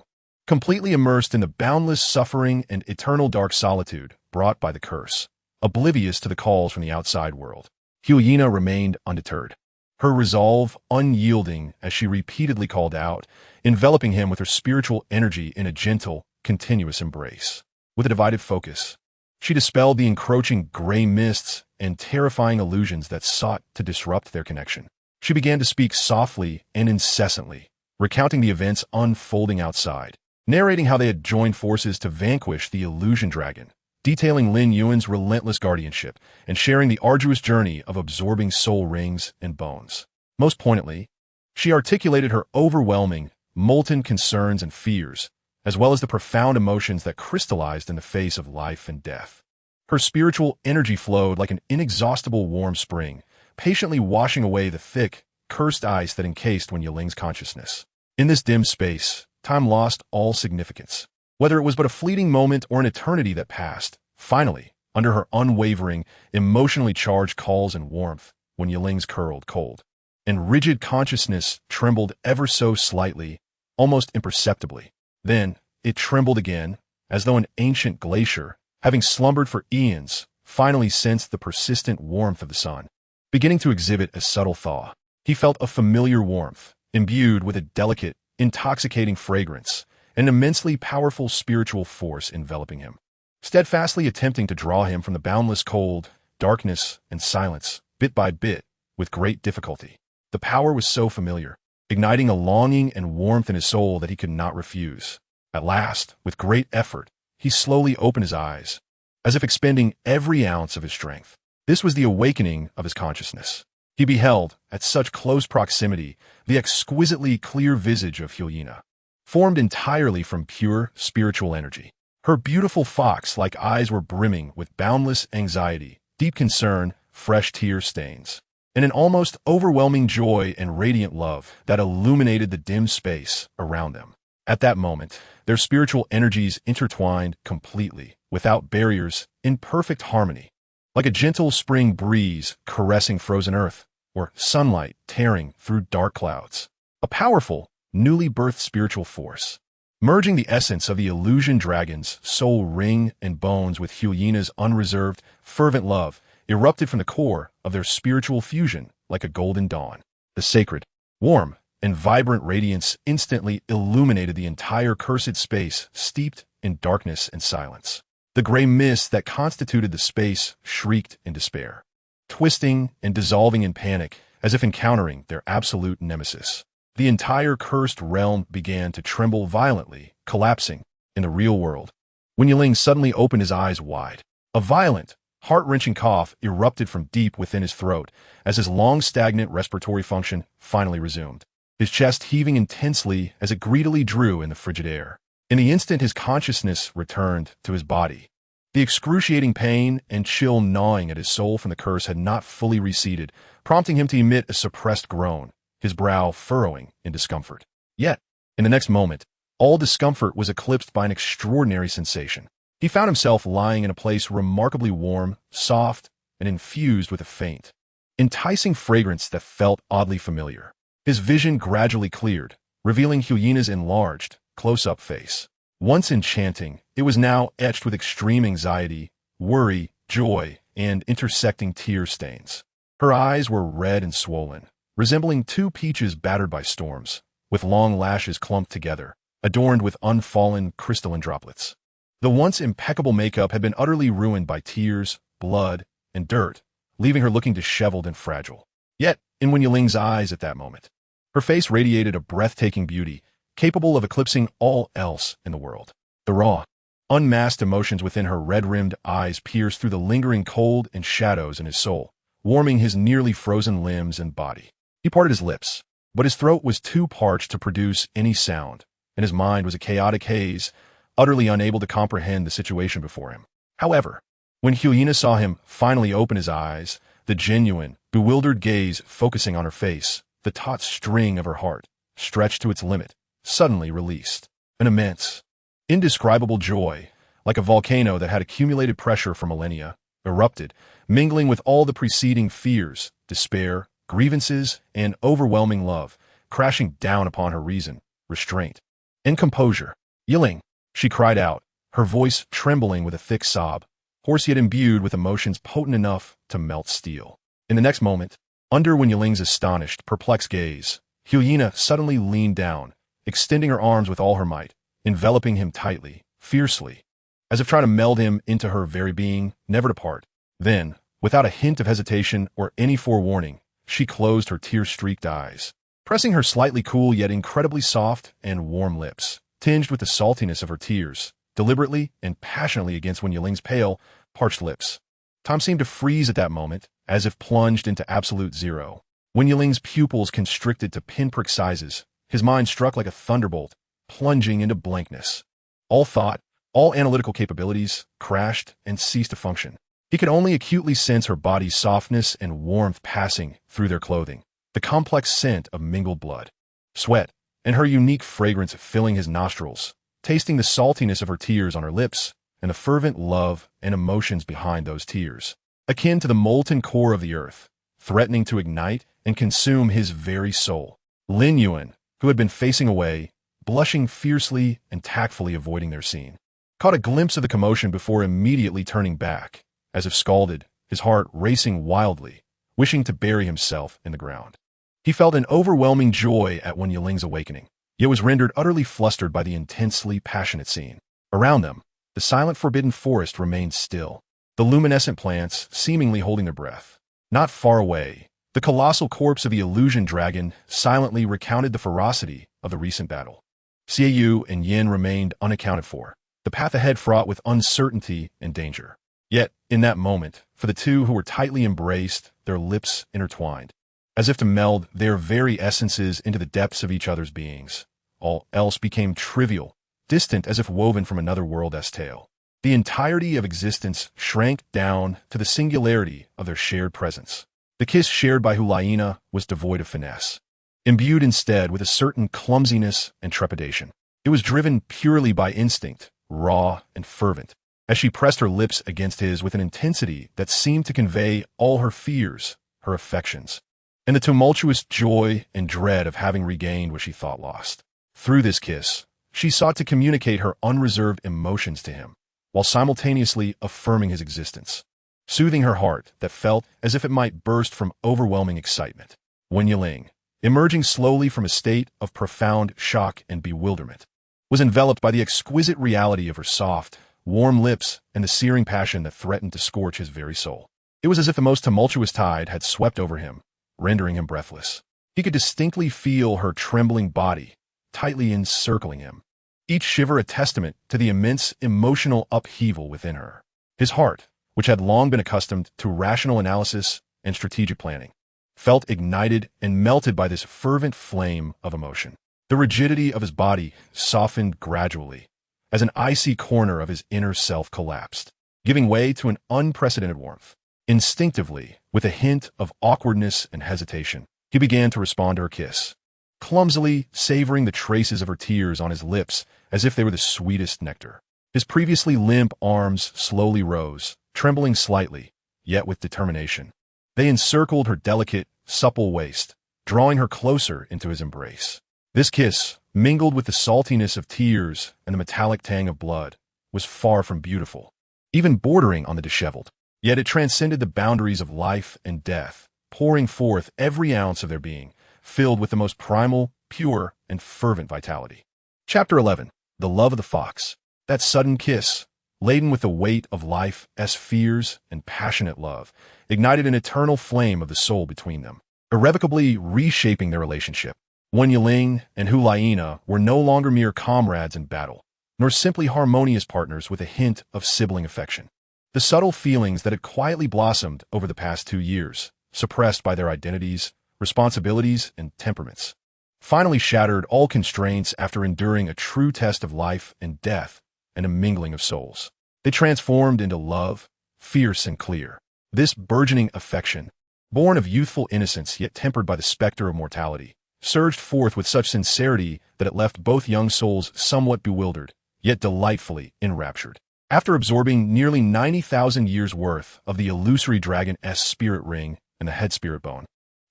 completely immersed in the boundless suffering and eternal dark solitude brought by the curse, oblivious to the calls from the outside world. Hu Liena remained undeterred, her resolve unyielding as she repeatedly called out, enveloping him with her spiritual energy in a gentle, continuous embrace. With a divided focus, she dispelled the encroaching gray mists and terrifying illusions that sought to disrupt their connection. She began to speak softly and incessantly, recounting the events unfolding outside, narrating how they had joined forces to vanquish the illusion dragon, detailing Lin Yuan's relentless guardianship, and sharing the arduous journey of absorbing soul rings and bones. Most poignantly, she articulated her overwhelming, molten concerns and fears, as well as the profound emotions that crystallized in the face of life and death. Her spiritual energy flowed like an inexhaustible warm spring, patiently washing away the thick, cursed ice that encased Wen Yiling's consciousness. In this dim space, time lost all significance. Whether it was but a fleeting moment or an eternity that passed, finally, under her unwavering, emotionally charged calls and warmth, Wen Yiling's curled, cold, and rigid consciousness trembled ever so slightly, almost imperceptibly. Then, it trembled again, as though an ancient glacier, having slumbered for eons, finally sensed the persistent warmth of the sun. Beginning to exhibit a subtle thaw, he felt a familiar warmth, imbued with a delicate, intoxicating fragrance, an immensely powerful spiritual force enveloping him, steadfastly attempting to draw him from the boundless cold, darkness, and silence, bit by bit, with great difficulty. The power was so familiar, igniting a longing and warmth in his soul that he could not refuse. At last, with great effort, he slowly opened his eyes, as if expending every ounce of his strength. This was the awakening of his consciousness. He beheld, at such close proximity, the exquisitely clear visage of Hu Liena, formed entirely from pure spiritual energy. Her beautiful fox-like eyes were brimming with boundless anxiety, deep concern, fresh tear stains, and an almost overwhelming joy and radiant love that illuminated the dim space around them. At that moment, their spiritual energies intertwined completely, without barriers, in perfect harmony, like a gentle spring breeze caressing frozen earth, or sunlight tearing through dark clouds. A powerful, newly birthed spiritual force, merging the essence of the illusion dragon's soul ring and bones with Hu Liena's unreserved, fervent love, erupted from the core of their spiritual fusion like a golden dawn. The sacred, warm, and vibrant radiance instantly illuminated the entire cursed space steeped in darkness and silence. The gray mist that constituted the space shrieked in despair, twisting and dissolving in panic as if encountering their absolute nemesis. The entire cursed realm began to tremble violently, collapsing in the real world. Wen Yiling suddenly opened his eyes wide. A violent, heart-wrenching cough erupted from deep within his throat as his long stagnant respiratory function finally resumed, his chest heaving intensely as it greedily drew in the frigid air. In the instant his consciousness returned to his body, the excruciating pain and chill gnawing at his soul from the curse had not fully receded, prompting him to emit a suppressed groan, his brow furrowing in discomfort. Yet, in the next moment, all discomfort was eclipsed by an extraordinary sensation. He found himself lying in a place remarkably warm, soft, and infused with a faint, enticing fragrance that felt oddly familiar. His vision gradually cleared, revealing Hu Liena's enlarged, close-up face. Once enchanting, it was now etched with extreme anxiety, worry, joy, and intersecting tear stains. Her eyes were red and swollen, resembling two peaches battered by storms, with long lashes clumped together, adorned with unfallen crystalline droplets. The once impeccable makeup had been utterly ruined by tears, blood, and dirt, leaving her looking disheveled and fragile. Yet, in Wen Yiling's eyes at that moment, her face radiated a breathtaking beauty, capable of eclipsing all else in the world. The raw, unmasked emotions within her red-rimmed eyes pierced through the lingering cold and shadows in his soul, warming his nearly frozen limbs and body. He parted his lips, but his throat was too parched to produce any sound, and his mind was a chaotic haze, utterly unable to comprehend the situation before him. However, when Hu Liena saw him finally open his eyes, the genuine, bewildered gaze focusing on her face, the taut string of her heart, stretched to its limit, suddenly released. An immense, Indescribable joy, like a volcano that had accumulated pressure for millennia, erupted, mingling with all the preceding fears, despair, grievances, and overwhelming love, crashing down upon her reason, restraint, and composure. "Yiling," she cried out, her voice trembling with a thick sob, hoarse yet imbued with emotions potent enough to melt steel. In the next moment, under Wen Yiling's astonished, perplexed gaze, Hu Liena suddenly leaned down, extending her arms with all her might, enveloping him tightly, fiercely, as if trying to meld him into her very being, never to part. Then, without a hint of hesitation or any forewarning, she closed her tear-streaked eyes, pressing her slightly cool yet incredibly soft and warm lips, tinged with the saltiness of her tears, deliberately and passionately against Wen Yiling's pale, parched lips. Time seemed to freeze at that moment, as if plunged into absolute zero. Wen Yiling's pupils constricted to pinprick sizes, his mind struck like a thunderbolt, plunging into blankness. All thought, all analytical capabilities, crashed and ceased to function. He could only acutely sense her body's softness and warmth passing through their clothing, the complex scent of mingled blood, sweat, and her unique fragrance filling his nostrils, tasting the saltiness of her tears on her lips, and the fervent love and emotions behind those tears, akin to the molten core of the earth, threatening to ignite and consume his very soul. Lin Yuan, who had been facing away, blushing fiercely and tactfully avoiding their scene, caught a glimpse of the commotion before immediately turning back, as if scalded, his heart racing wildly, wishing to bury himself in the ground. He felt an overwhelming joy at Wen Yiling's awakening, yet was rendered utterly flustered by the intensely passionate scene. Around them, the silent forbidden forest remained still, the luminescent plants seemingly holding their breath. Not far away, the colossal corpse of the illusion dragon silently recounted the ferocity of the recent battle. Xiaoyu and Yin remained unaccounted for, the path ahead fraught with uncertainty and danger. Yet, in that moment, for the two who were tightly embraced, their lips intertwined, as if to meld their very essences into the depths of each other's beings. All else became trivial, distant as if woven from another world's tale. The entirety of existence shrank down to the singularity of their shared presence. The kiss shared by Hu Liena was devoid of finesse, imbued instead with a certain clumsiness and trepidation. It was driven purely by instinct, raw and fervent, as she pressed her lips against his with an intensity that seemed to convey all her fears, her affections, and the tumultuous joy and dread of having regained what she thought lost. Through this kiss, she sought to communicate her unreserved emotions to him, while simultaneously affirming his existence, soothing her heart that felt as if it might burst from overwhelming excitement. Wen Yiling, emerging slowly from a state of profound shock and bewilderment, was enveloped by the exquisite reality of her soft, warm lips and the searing passion that threatened to scorch his very soul. It was as if the most tumultuous tide had swept over him, rendering him breathless. He could distinctly feel her trembling body, tightly encircling him, each shiver a testament to the immense emotional upheaval within her. His heart, which had long been accustomed to rational analysis and strategic planning, felt ignited and melted by this fervent flame of emotion. The rigidity of his body softened gradually, as an icy corner of his inner self collapsed, giving way to an unprecedented warmth. Instinctively, with a hint of awkwardness and hesitation, he began to respond to her kiss, clumsily savoring the traces of her tears on his lips as if they were the sweetest nectar. His previously limp arms slowly rose, trembling slightly, yet with determination. They encircled her delicate, supple waist, drawing her closer into his embrace. This kiss, mingled with the saltiness of tears and the metallic tang of blood, was far from beautiful, even bordering on the disheveled. Yet it transcended the boundaries of life and death, pouring forth every ounce of their being, filled with the most primal, pure, and fervent vitality. Chapter 11. The Love of the Fox. That sudden kiss, laden with the weight of life's fears and passionate love, ignited an eternal flame of the soul between them, irrevocably reshaping their relationship. Wen Yiling and Hu Liena were no longer mere comrades in battle, nor simply harmonious partners with a hint of sibling affection. The subtle feelings that had quietly blossomed over the past 2 years, suppressed by their identities, responsibilities, and temperaments, finally shattered all constraints after enduring a true test of life and death and a mingling of souls. They transformed into love, fierce and clear. This burgeoning affection, born of youthful innocence yet tempered by the specter of mortality, surged forth with such sincerity that it left both young souls somewhat bewildered, yet delightfully enraptured. After absorbing nearly 90,000 years' worth of the illusory dragon-esque spirit ring and the head spirit bone,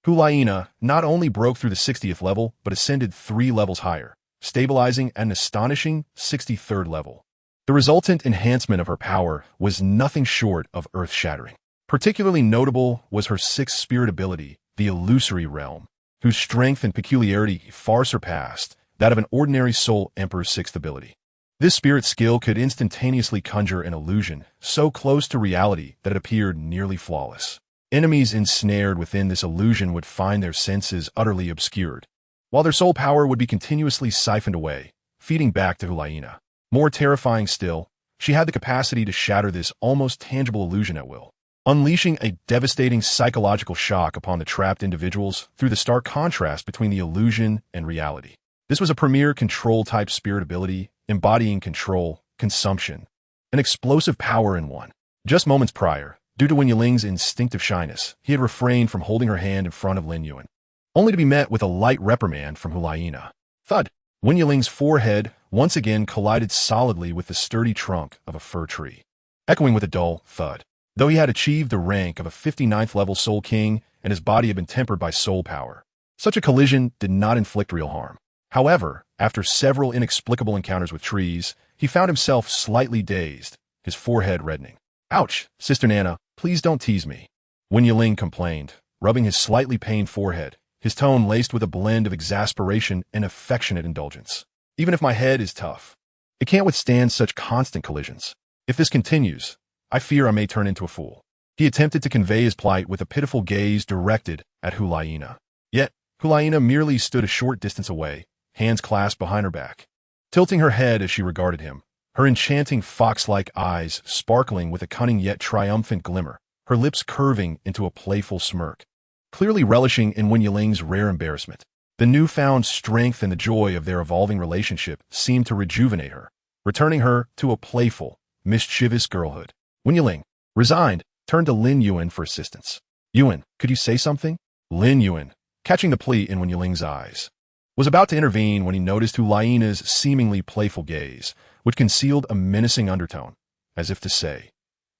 Hu Liena not only broke through the 60th level, but ascended 3 levels higher, stabilizing at an astonishing 63rd level. The resultant enhancement of her power was nothing short of earth-shattering. Particularly notable was her 6th spirit ability, the illusory realm, whose strength and peculiarity far surpassed that of an ordinary Soul Emperor's 6th ability. This spirit skill could instantaneously conjure an illusion so close to reality that it appeared nearly flawless. Enemies ensnared within this illusion would find their senses utterly obscured, while their soul power would be continuously siphoned away, feeding back to Hu Liena. More terrifying still, she had the capacity to shatter this almost tangible illusion at will, unleashing a devastating psychological shock upon the trapped individuals through the stark contrast between the illusion and reality. This was a premier control-type spirit ability, embodying control, consumption, and explosive power in one. Just moments prior, due to Wen Yiling's instinctive shyness, he had refrained from holding her hand in front of Lin Yuan, only to be met with a light reprimand from Hu Liena. Thud! Wen Yiling's forehead once again collided solidly with the sturdy trunk of a fir tree, echoing with a dull thud. Though he had achieved the rank of a 59th level Soul King and his body had been tempered by soul power, such a collision did not inflict real harm. However, after several inexplicable encounters with trees, he found himself slightly dazed, his forehead reddening. Ouch, Sister Nana, please don't tease me. Wen Yiling complained, rubbing his slightly pained forehead, his tone laced with a blend of exasperation and affectionate indulgence. Even if my head is tough, it can't withstand such constant collisions. If this continues, I fear I may turn into a fool. He attempted to convey his plight with a pitiful gaze directed at Hu Liena. Yet, Hu Liena merely stood a short distance away, hands clasped behind her back, tilting her head as she regarded him, her enchanting fox-like eyes sparkling with a cunning yet triumphant glimmer, her lips curving into a playful smirk, clearly relishing in Wen Yiling's rare embarrassment. The newfound strength and the joy of their evolving relationship seemed to rejuvenate her, returning her to a playful, mischievous girlhood. Wen Yiling, resigned, turned to Lin Yuan for assistance. Yuan, could you say something? Lin Yuan, catching the plea in Wen Yiling's eyes, was about to intervene when he noticed Hu Liena's seemingly playful gaze, which concealed a menacing undertone, as if to say,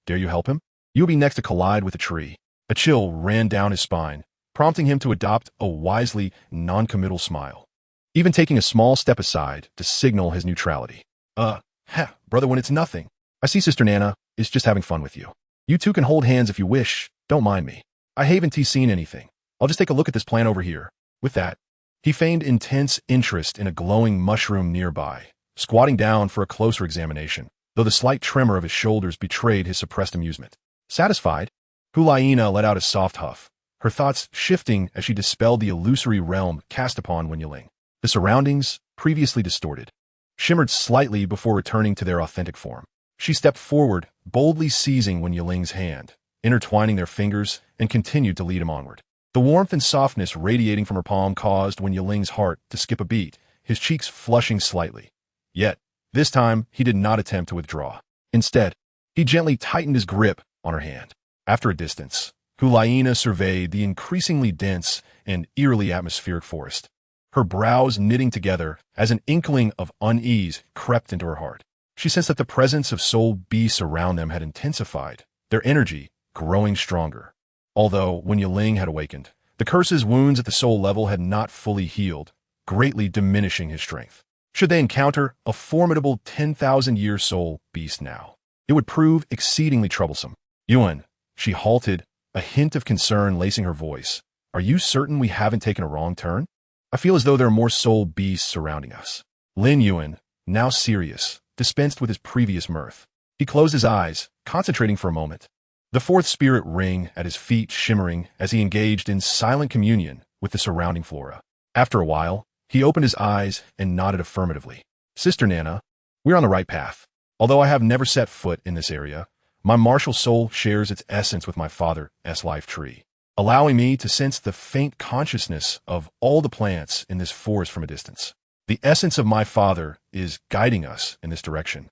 "Dare you help him? You'll be next to collide with a tree." A chill ran down his spine, prompting him to adopt a wisely non-committal smile, even taking a small step aside to signal his neutrality. Brother, when it's nothing. I see Sister Nana is just having fun with you. You two can hold hands if you wish, don't mind me. I haven't seen anything. I'll just take a look at this plant over here." With that, he feigned intense interest in a glowing mushroom nearby, squatting down for a closer examination, though the slight tremor of his shoulders betrayed his suppressed amusement. Satisfied, Hu Liena let out a soft huff, her thoughts shifting as she dispelled the illusory realm cast upon Wen Yiling. The surroundings, previously distorted, shimmered slightly before returning to their authentic form. She stepped forward, boldly seizing Wen Yiling's hand, intertwining their fingers, and continued to lead him onward. The warmth and softness radiating from her palm caused Wen Yiling's heart to skip a beat, his cheeks flushing slightly. Yet, this time, he did not attempt to withdraw. Instead, he gently tightened his grip on her hand. After a distance, Hu Liena surveyed the increasingly dense and eerily atmospheric forest, her brows knitting together as an inkling of unease crept into her heart. She sensed that the presence of soul beasts around them had intensified, their energy growing stronger. Although, when Yiling had awakened, the curse's wounds at the soul level had not fully healed, greatly diminishing his strength. Should they encounter a formidable 10,000-year soul beast now, it would prove exceedingly troublesome. Yuan, she halted, a hint of concern lacing her voice. Are you certain we haven't taken a wrong turn? I feel as though there are more soul beasts surrounding us. Lin Yuan, now serious, dispensed with his previous mirth. He closed his eyes, concentrating for a moment, the 4th spirit ring at his feet shimmering as he engaged in silent communion with the surrounding flora. After a while, he opened his eyes and nodded affirmatively. Sister Nana, we're on the right path. Although I have never set foot in this area, my martial soul shares its essence with my father's life tree, allowing me to sense the faint consciousness of all the plants in this forest from a distance. The essence of my father is guiding us in this direction.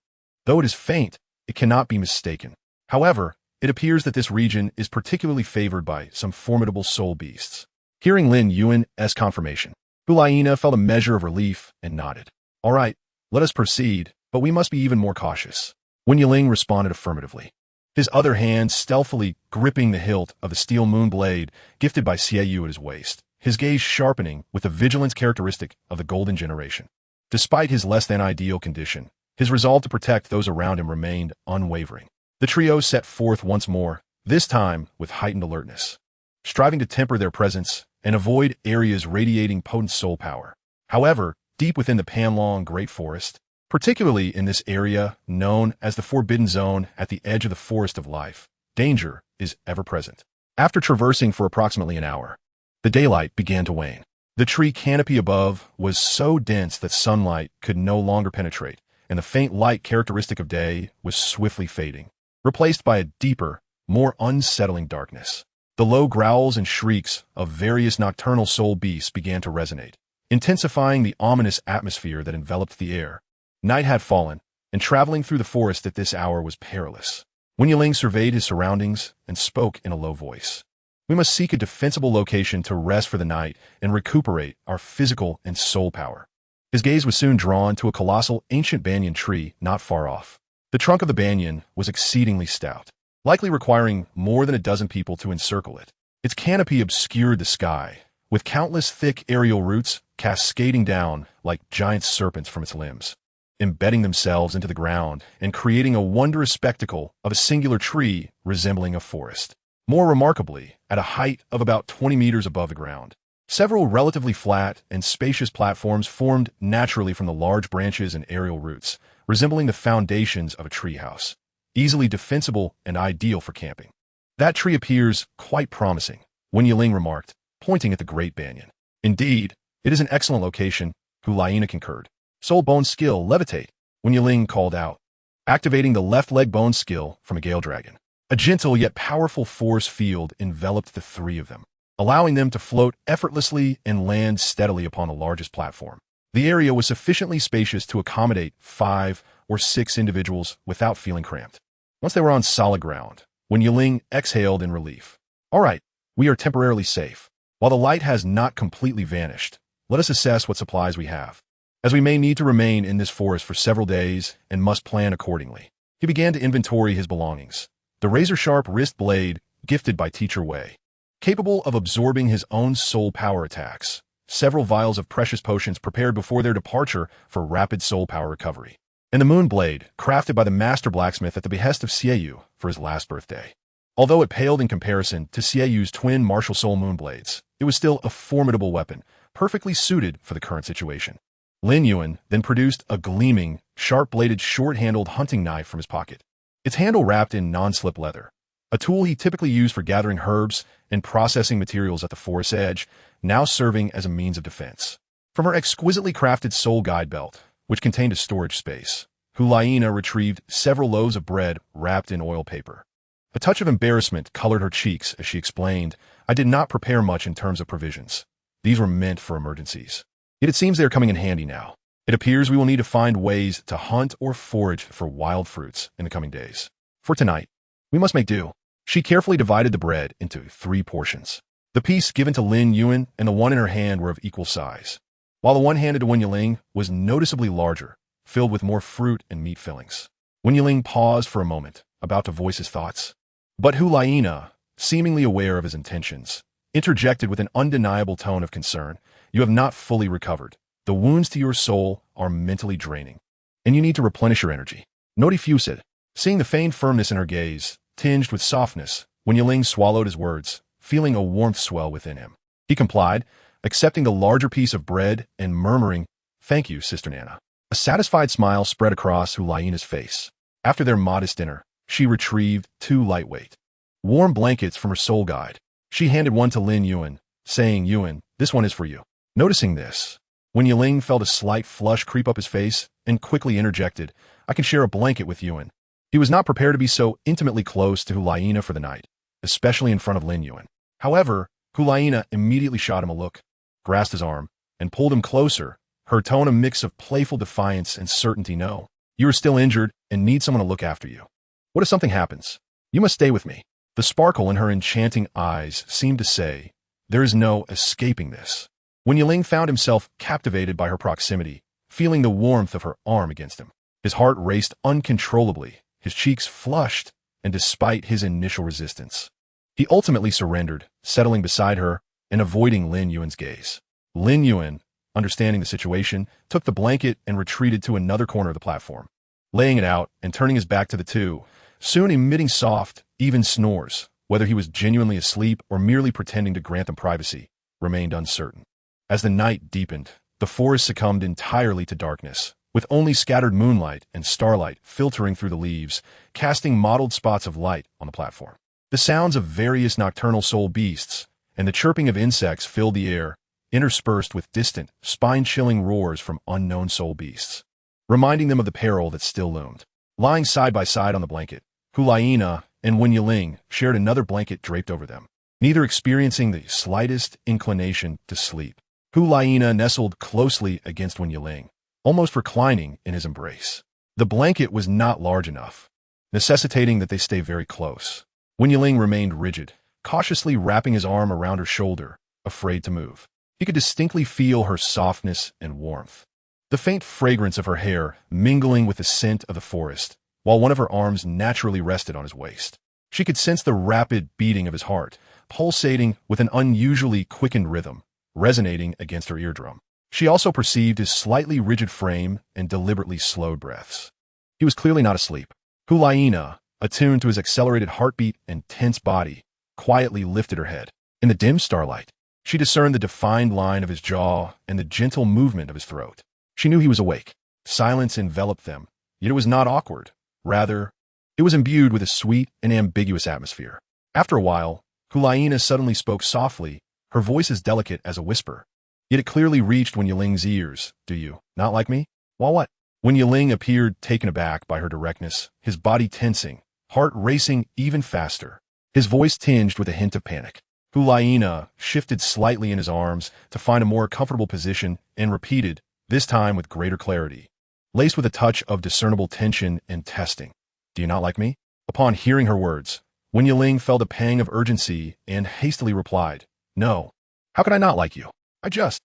Though it is faint, it cannot be mistaken. However, it appears that this region is particularly favored by some formidable soul beasts. Hearing Lin Yuan's confirmation, Hu Liena felt a measure of relief and nodded. All right, let us proceed, but we must be even more cautious. Wen Yiling responded affirmatively, his other hand stealthily gripping the hilt of the steel moon blade gifted by Xiaoyu at his waist, his gaze sharpening with the vigilance characteristic of the golden generation. Despite his less-than-ideal condition, his resolve to protect those around him remained unwavering. The trio set forth once more, this time with heightened alertness, striving to temper their presence and avoid areas radiating potent soul power. However, deep within the Panlong Great Forest, particularly in this area known as the Forbidden Zone at the edge of the Forest of Life, danger is ever present. After traversing for approximately an hour, the daylight began to wane. The tree canopy above was so dense that sunlight could no longer penetrate, and the faint light characteristic of day was swiftly fading, replaced by a deeper, more unsettling darkness. The low growls and shrieks of various nocturnal soul beasts began to resonate, intensifying the ominous atmosphere that enveloped the air. Night had fallen, and traveling through the forest at this hour was perilous. Wen Yiling surveyed his surroundings and spoke in a low voice. We must seek a defensible location to rest for the night and recuperate our physical and soul power. His gaze was soon drawn to a colossal ancient banyan tree not far off. The trunk of the banyan was exceedingly stout, likely requiring more than a dozen people to encircle it. Its canopy obscured the sky, with countless thick aerial roots cascading down like giant serpents from its limbs, embedding themselves into the ground and creating a wondrous spectacle of a singular tree resembling a forest. More remarkably, at a height of about 20 meters above the ground, several relatively flat and spacious platforms formed naturally from the large branches and aerial roots, resembling the foundations of a treehouse, easily defensible and ideal for camping. That tree appears quite promising, Wen Yiling remarked, pointing at the great banyan. Indeed, it is an excellent location, Hu Liena concurred. Soul bone skill, levitate, Wen Yiling called out, activating the left leg bone skill from a gale dragon. A gentle yet powerful force field enveloped the three of them, allowing them to float effortlessly and land steadily upon the largest platform. The area was sufficiently spacious to accommodate 5 or 6 individuals without feeling cramped. Once they were on solid ground, Wen Yiling exhaled in relief. All right, we are temporarily safe. While the light has not completely vanished, let us assess what supplies we have, as we may need to remain in this forest for several days and must plan accordingly. He began to inventory his belongings. The razor-sharp wrist blade gifted by Teacher Wei, capable of absorbing his own soul power attacks, several vials of precious potions prepared before their departure for rapid soul power recovery, and the moon blade crafted by the master blacksmith at the behest of Xiaoyu for his last birthday. Although it paled in comparison to Xiaoyu's twin martial soul moon blades, it was still a formidable weapon, perfectly suited for the current situation. Lin Yuan then produced a gleaming, sharp-bladed, short-handled hunting knife from his pocket, its handle wrapped in non-slip leather, a tool he typically used for gathering herbs and processing materials at the forest's edge, now serving as a means of defense. From her exquisitely crafted soul guide belt, which contained a storage space, Hu Liena retrieved several loaves of bread wrapped in oil paper. A touch of embarrassment colored her cheeks as she explained, I did not prepare much in terms of provisions. These were meant for emergencies. Yet it seems they are coming in handy now. It appears we will need to find ways to hunt or forage for wild fruits in the coming days. For tonight, we must make do. She carefully divided the bread into 3 portions. The piece given to Lin Yuan and the one in her hand were of equal size, while the one handed to Wen Yiling was noticeably larger, filled with more fruit and meat fillings. Wen Yiling paused for a moment, about to voice his thoughts. But Hu Liena, seemingly aware of his intentions, interjected with an undeniable tone of concern, you have not fully recovered. The wounds to your soul are mentally draining, and you need to replenish your energy. No diffused. Seeing the feigned firmness in her gaze, tinged with softness, Wen Yiling swallowed his words, feeling a warmth swell within him. He complied, accepting the larger piece of bread and murmuring, thank you, Sister Nana. A satisfied smile spread across Hu Liena's face. After their modest dinner, she retrieved 2 lightweight, warm blankets from her soul guide. She handed one to Lin Yuan, saying, Yuan, this one is for you. Noticing this, Wen Yiling felt a slight flush creep up his face and quickly interjected, I can share a blanket with Yuan. He was not prepared to be so intimately close to Hu Liena for the night, especially in front of Lin Yuan. However, Hu Liena immediately shot him a look, grasped his arm, and pulled him closer, her tone a mix of playful defiance and certainty. No, you are still injured and need someone to look after you. What if something happens? You must stay with me. The sparkle in her enchanting eyes seemed to say, there is no escaping this. Wen Yiling found himself captivated by her proximity, feeling the warmth of her arm against him. His heart raced uncontrollably, his cheeks flushed, and despite his initial resistance, he ultimately surrendered, settling beside her and avoiding Lin Yuan's gaze. Lin Yuan, understanding the situation, took the blanket and retreated to another corner of the platform, laying it out and turning his back to the two, soon emitting soft, even snores. Whether he was genuinely asleep or merely pretending to grant them privacy remained uncertain. As the night deepened, the forest succumbed entirely to darkness, with only scattered moonlight and starlight filtering through the leaves, casting mottled spots of light on the platform. The sounds of various nocturnal soul beasts and the chirping of insects filled the air, interspersed with distant, spine-chilling roars from unknown soul beasts, reminding them of the peril that still loomed. Lying side by side on the blanket, Hu Liena and Wen Yiling shared another blanket draped over them, neither experiencing the slightest inclination to sleep. Hu Liena nestled closely against Wen Yiling, almost reclining in his embrace. The blanket was not large enough, necessitating that they stay very close. Wen Yiling remained rigid, cautiously wrapping his arm around her shoulder, afraid to move. He could distinctly feel her softness and warmth, the faint fragrance of her hair mingling with the scent of the forest, while one of her arms naturally rested on his waist. She could sense the rapid beating of his heart, pulsating with an unusually quickened rhythm, resonating against her eardrum. She also perceived his slightly rigid frame and deliberately slowed breaths. He was clearly not asleep. Hu Liena, attuned to his accelerated heartbeat and tense body, quietly lifted her head. In the dim starlight, she discerned the defined line of his jaw and the gentle movement of his throat. She knew he was awake. Silence enveloped them, yet it was not awkward. Rather, it was imbued with a sweet and ambiguous atmosphere. After a while, Hu Liena suddenly spoke softly, her voice as delicate as a whisper. Yet it clearly reached Wen Yiling's ears. Do you not like me? Well, what? Wen Yiling appeared taken aback by her directness, his body tensing, heart racing even faster, his voice tinged with a hint of panic. Hu Liena shifted slightly in his arms to find a more comfortable position and repeated, this time with greater clarity, laced with a touch of discernible tension and testing. Do you not like me? Upon hearing her words, Wen Yiling felt a pang of urgency and hastily replied, No. How could I not like you? I just.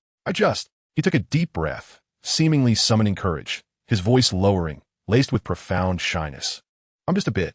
He took a deep breath, seemingly summoning courage, his voice lowering, laced with profound shyness. I'm just a bit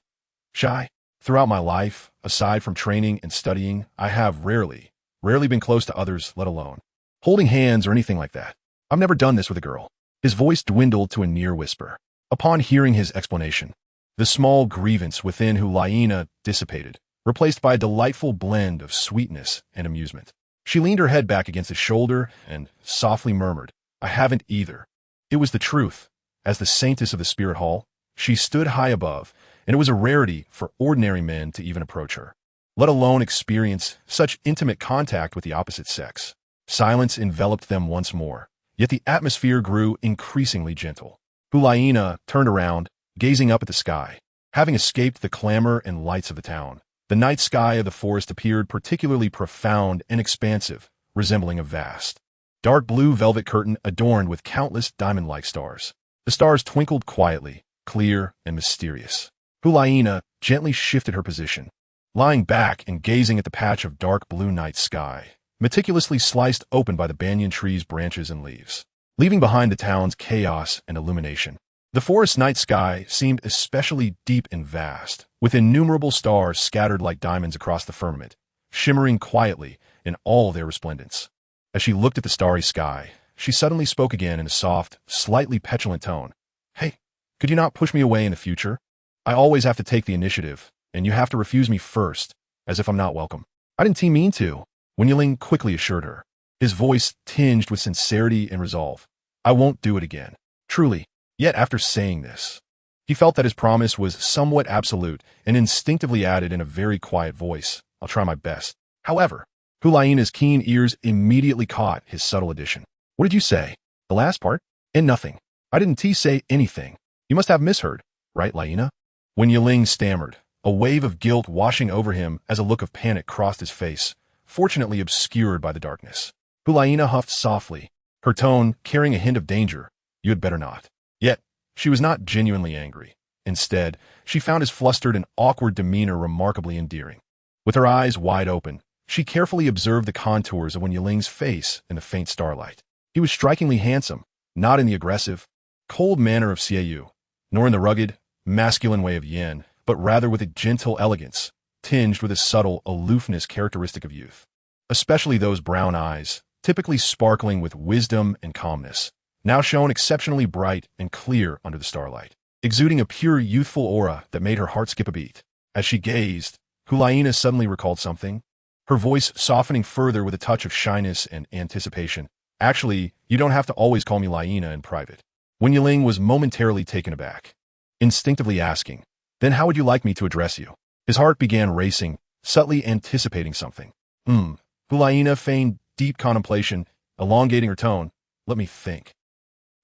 shy. Throughout my life, aside from training and studying, I have rarely been close to others, let alone holding hands or anything like that. I've never done this with a girl. His voice dwindled to a near whisper. Upon hearing his explanation, the small grievance within Hu Liena dissipated, replaced by a delightful blend of sweetness and amusement. She leaned her head back against his shoulder and softly murmured, I haven't either. It was the truth. As the saintess of the spirit hall, she stood high above, and it was a rarity for ordinary men to even approach her, let alone experience such intimate contact with the opposite sex. Silence enveloped them once more, yet the atmosphere grew increasingly gentle. Hu Liena turned around, gazing up at the sky. Having escaped the clamor and lights of the town, the night sky of the forest appeared particularly profound and expansive, resembling a vast, dark blue velvet curtain adorned with countless diamond-like stars. The stars twinkled quietly, clear and mysterious. Hu Liena gently shifted her position, lying back and gazing at the patch of dark blue night sky, meticulously sliced open by the banyan tree's branches and leaves, leaving behind the town's chaos and illumination. The forest night sky seemed especially deep and vast, with innumerable stars scattered like diamonds across the firmament, shimmering quietly in all their resplendence. As she looked at the starry sky, she suddenly spoke again in a soft, slightly petulant tone. Hey, could you not push me away in the future? I always have to take the initiative, and you have to refuse me first, as if I'm not welcome. I didn't mean to, Wen Yiling quickly assured her, his voice tinged with sincerity and resolve. I won't do it again. Truly. Yet after saying this, he felt that his promise was somewhat absolute and instinctively added in a very quiet voice, I'll try my best. However, Hu Liena's keen ears immediately caught his subtle addition. What did you say? The last part? And nothing. I didn't say anything. You must have misheard, right, Liena? Wen Yiling stammered, a wave of guilt washing over him as a look of panic crossed his face, fortunately obscured by the darkness. Hu Liena huffed softly, her tone carrying a hint of danger. You had better not. Yet, she was not genuinely angry. Instead, she found his flustered and awkward demeanor remarkably endearing. With her eyes wide open, she carefully observed the contours of Wen Yiling's face in the faint starlight. He was strikingly handsome, not in the aggressive, cold manner of Xiaoyu, nor in the rugged, masculine way of yin, but rather with a gentle elegance, tinged with a subtle aloofness characteristic of youth. Especially those brown eyes, typically sparkling with wisdom and calmness, now shone exceptionally bright and clear under the starlight, exuding a pure youthful aura that made her heart skip a beat. As she gazed, Hu Liena suddenly recalled something, her voice softening further with a touch of shyness and anticipation. Actually, you don't have to always call me Liena in private. Wen Yiling was momentarily taken aback, instinctively asking, then how would you like me to address you? His heart began racing, subtly anticipating something. Hu Liena feigned deep contemplation, elongating her tone. Let me think.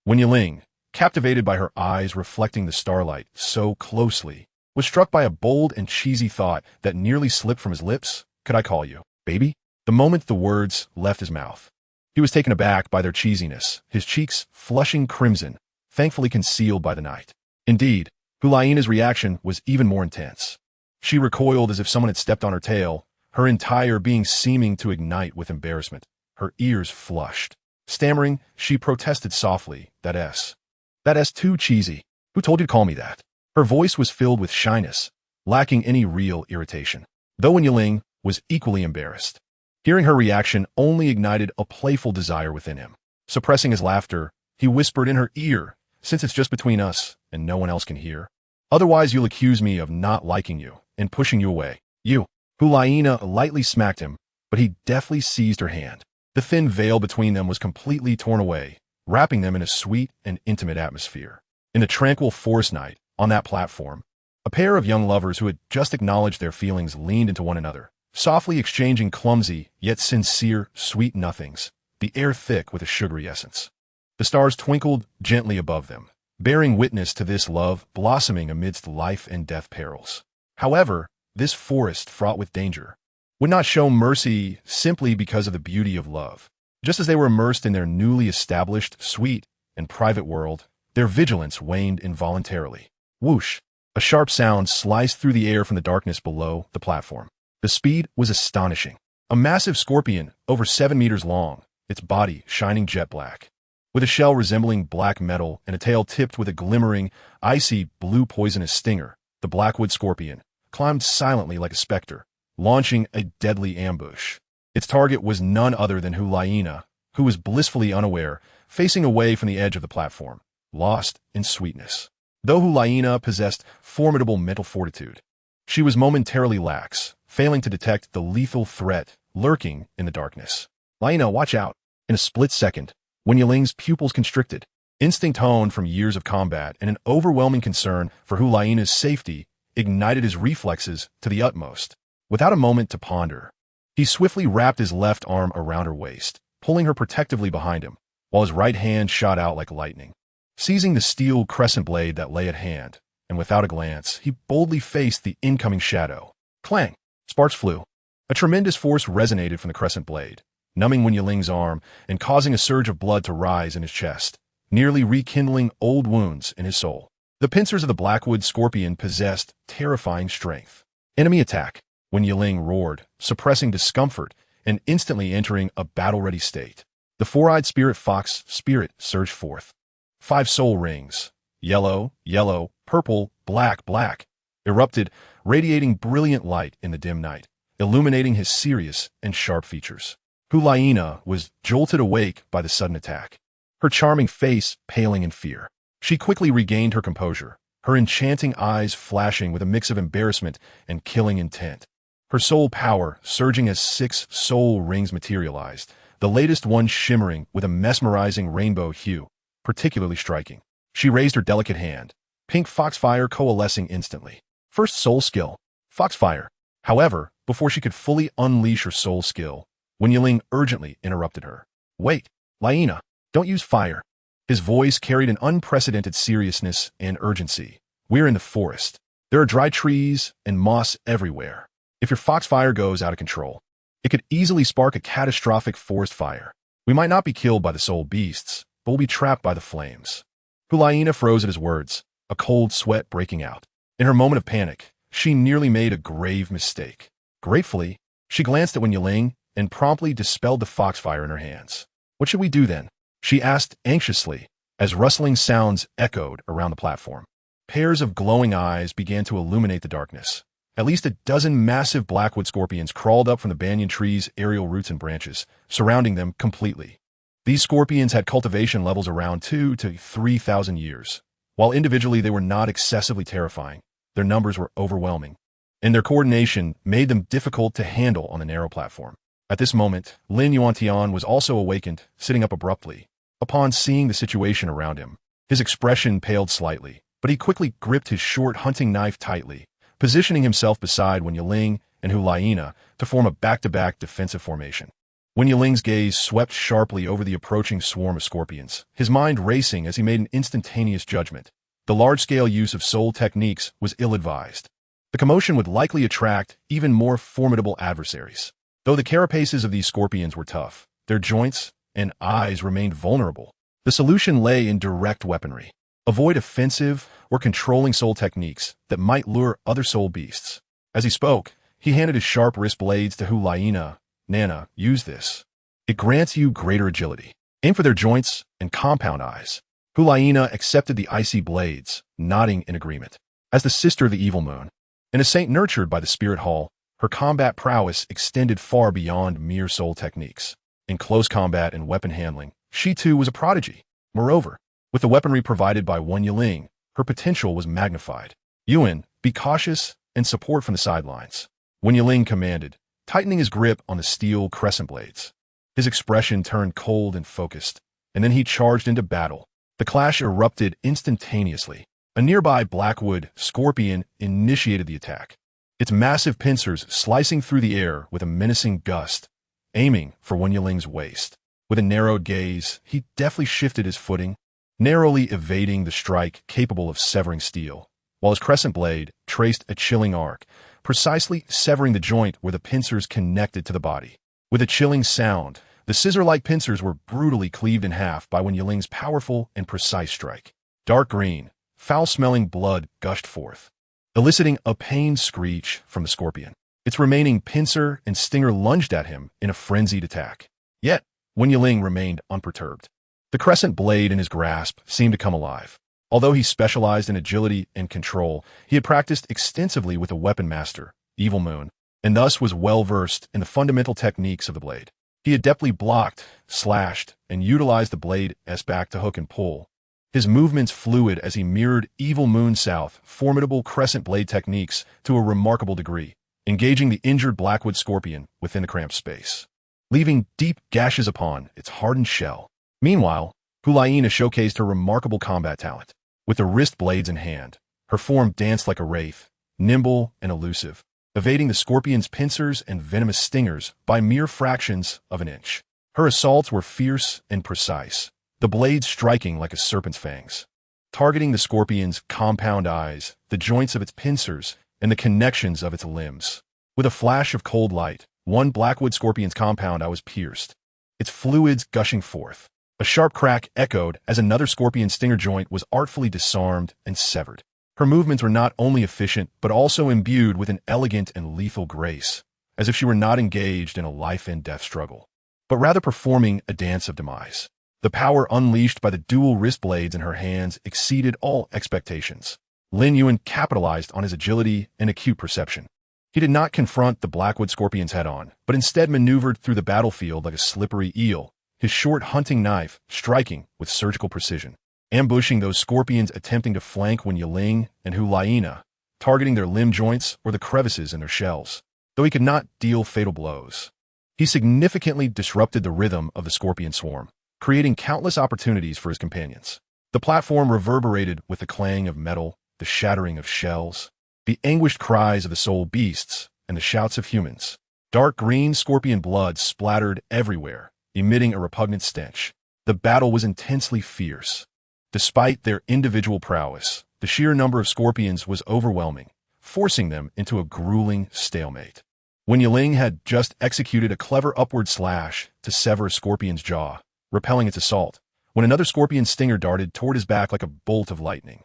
Wen Yiling, captivated by her eyes reflecting the starlight so closely, was struck by a bold and cheesy thought that nearly slipped from his lips. Could I call you baby? The moment the words left his mouth, he was taken aback by their cheesiness, his cheeks flushing crimson, thankfully concealed by the night. Indeed, Hu Liena's reaction was even more intense. She recoiled as if someone had stepped on her tail, her entire being seeming to ignite with embarrassment, her ears flushed. Stammering, she protested softly, That's too cheesy. Who told you to call me that? Her voice was filled with shyness, lacking any real irritation. Though Wen Yiling was equally embarrassed. Hearing her reaction only ignited a playful desire within him. Suppressing his laughter, he whispered in her ear, since it's just between us and no one else can hear. Otherwise you'll accuse me of not liking you and pushing you away. You. Hu Liena lightly smacked him, but he deftly seized her hand. The thin veil between them was completely torn away, wrapping them in a sweet and intimate atmosphere. In the tranquil forest night, on that platform, a pair of young lovers who had just acknowledged their feelings leaned into one another, softly exchanging clumsy, yet sincere, sweet nothings, the air thick with a sugary essence. The stars twinkled gently above them, bearing witness to this love blossoming amidst life and death perils. However, this forest fraught with danger would not show mercy simply because of the beauty of love. Just as they were immersed in their newly established, sweet, and private world, their vigilance waned involuntarily. Whoosh! A sharp sound sliced through the air from the darkness below the platform. The speed was astonishing. A massive scorpion, over 7 meters long, its body shining jet black, with a shell resembling black metal and a tail tipped with a glimmering, icy blue poisonous stinger, the blackwood scorpion climbed silently like a specter, launching a deadly ambush. Its target was none other than Hu Liena, who was blissfully unaware, facing away from the edge of the platform, lost in sweetness. Though Hu Liena possessed formidable mental fortitude, she was momentarily lax, failing to detect the lethal threat lurking in the darkness. Liena, watch out! In a split second, Wen Yiling's pupils constricted. Instinct honed from years of combat and an overwhelming concern for Hu Liena's safety ignited his reflexes to the utmost. Without a moment to ponder, he swiftly wrapped his left arm around her waist, pulling her protectively behind him, while his right hand shot out like lightning. Seizing the steel crescent blade that lay at hand, and without a glance, he boldly faced the incoming shadow. Clang! Sparks flew. A tremendous force resonated from the crescent blade, numbing Wen Yiling's arm and causing a surge of blood to rise in his chest, nearly rekindling old wounds in his soul. The pincers of the blackwood scorpion possessed terrifying strength. Enemy attack! Wen Yiling roared, suppressing discomfort and instantly entering a battle-ready state. The four-eyed spirit fox spirit surged forth. 5 soul rings, yellow, yellow, purple, black, black, erupted, radiating brilliant light in the dim night, illuminating his serious and sharp features. Hu Liena was jolted awake by the sudden attack, her charming face paling in fear. She quickly regained her composure, her enchanting eyes flashing with a mix of embarrassment and killing intent. Her soul power surging as 6 soul rings materialized, the latest one shimmering with a mesmerizing rainbow hue, particularly striking. She raised her delicate hand, pink foxfire coalescing instantly. First soul skill, foxfire. However, before she could fully unleash her soul skill, Wen Yiling urgently interrupted her. Wait, Liena, don't use fire. His voice carried an unprecedented seriousness and urgency. We're in the forest. There are dry trees and moss everywhere. If your foxfire goes out of control, it could easily spark a catastrophic forest fire. We might not be killed by the soul beasts, but we'll be trapped by the flames. Hu Liena froze at his words, a cold sweat breaking out. In her moment of panic, she nearly made a grave mistake. Gratefully, she glanced at Wen Yiling and promptly dispelled the foxfire in her hands. What should we do then? She asked anxiously, as rustling sounds echoed around the platform. Pairs of glowing eyes began to illuminate the darkness. At least a dozen massive blackwood scorpions crawled up from the banyan tree's aerial roots and branches, surrounding them completely. These scorpions had cultivation levels around 2,000 to 3,000 years. While individually they were not excessively terrifying, their numbers were overwhelming, and their coordination made them difficult to handle on the narrow platform. At this moment, Lin Yuantian was also awakened, sitting up abruptly. Upon seeing the situation around him, his expression paled slightly, but he quickly gripped his short hunting knife tightly, positioning himself beside Wen Yiling and Hu Liena to form a back-to-back defensive formation. Wen Yiling's gaze swept sharply over the approaching swarm of scorpions, his mind racing as he made an instantaneous judgment. The large-scale use of soul techniques was ill-advised. The commotion would likely attract even more formidable adversaries. Though the carapaces of these scorpions were tough, their joints and eyes remained vulnerable. The solution lay in direct weaponry. Avoid offensive or controlling soul techniques that might lure other soul beasts. As he spoke, he handed his sharp wrist blades to Hu Liena. Nana, use this. It grants you greater agility. Aim for their joints and compound eyes. Hu Liena accepted the icy blades, nodding in agreement. As the sister of the evil moon, and a saint nurtured by the spirit hall, her combat prowess extended far beyond mere soul techniques. In close combat and weapon handling, she too was a prodigy. Moreover, with the weaponry provided by Wen Yiling, her potential was magnified. Yuan, be cautious and support from the sidelines. Wen Yiling commanded, tightening his grip on the steel crescent blades. His expression turned cold and focused, and then he charged into battle. The clash erupted instantaneously. A nearby blackwood scorpion initiated the attack, its massive pincers slicing through the air with a menacing gust, aiming for Wen Yiling's waist. With a narrowed gaze, he deftly shifted his footing, narrowly evading the strike capable of severing steel, while his crescent blade traced a chilling arc, precisely severing the joint where the pincers connected to the body. With a chilling sound, the scissor-like pincers were brutally cleaved in half by Wen Yiling's powerful and precise strike. Dark green, foul-smelling blood gushed forth, eliciting a pained screech from the scorpion. Its remaining pincer and stinger lunged at him in a frenzied attack. Yet, Wen Yiling remained unperturbed. The crescent blade in his grasp seemed to come alive. Although he specialized in agility and control, he had practiced extensively with a weapon master, Evil Moon, and thus was well-versed in the fundamental techniques of the blade. He adeptly blocked, slashed, and utilized the blade's back to hook and pull, his movements fluid as he mirrored Evil Moon's formidable crescent blade techniques to a remarkable degree, engaging the injured blackwood scorpion within the cramped space, leaving deep gashes upon its hardened shell. Meanwhile, Hu Liena showcased her remarkable combat talent. With the wrist blades in hand, her form danced like a wraith, nimble and elusive, evading the scorpion's pincers and venomous stingers by mere fractions of an inch. Her assaults were fierce and precise, the blades striking like a serpent's fangs, targeting the scorpion's compound eyes, the joints of its pincers, and the connections of its limbs. With a flash of cold light, one blackwood scorpion's compound eye was pierced, its fluids gushing forth. A sharp crack echoed as another scorpion's stinger joint was artfully disarmed and severed. Her movements were not only efficient, but also imbued with an elegant and lethal grace, as if she were not engaged in a life-and-death struggle, but rather performing a dance of demise. The power unleashed by the dual wrist blades in her hands exceeded all expectations. Lin Yuan capitalized on his agility and acute perception. He did not confront the blackwood scorpions head-on, but instead maneuvered through the battlefield like a slippery eel, his short hunting knife striking with surgical precision, ambushing those scorpions attempting to flank Wen Yiling and Hu Liena, targeting their limb joints or the crevices in their shells. Though he could not deal fatal blows, he significantly disrupted the rhythm of the scorpion swarm, creating countless opportunities for his companions. The platform reverberated with the clang of metal, the shattering of shells, the anguished cries of the soul beasts, and the shouts of humans. Dark green scorpion blood splattered everywhere, emitting a repugnant stench. The battle was intensely fierce. Despite their individual prowess, the sheer number of scorpions was overwhelming, forcing them into a grueling stalemate. Wen Yiling had just executed a clever upward slash to sever a scorpion's jaw, repelling its assault, when another scorpion's stinger darted toward his back like a bolt of lightning.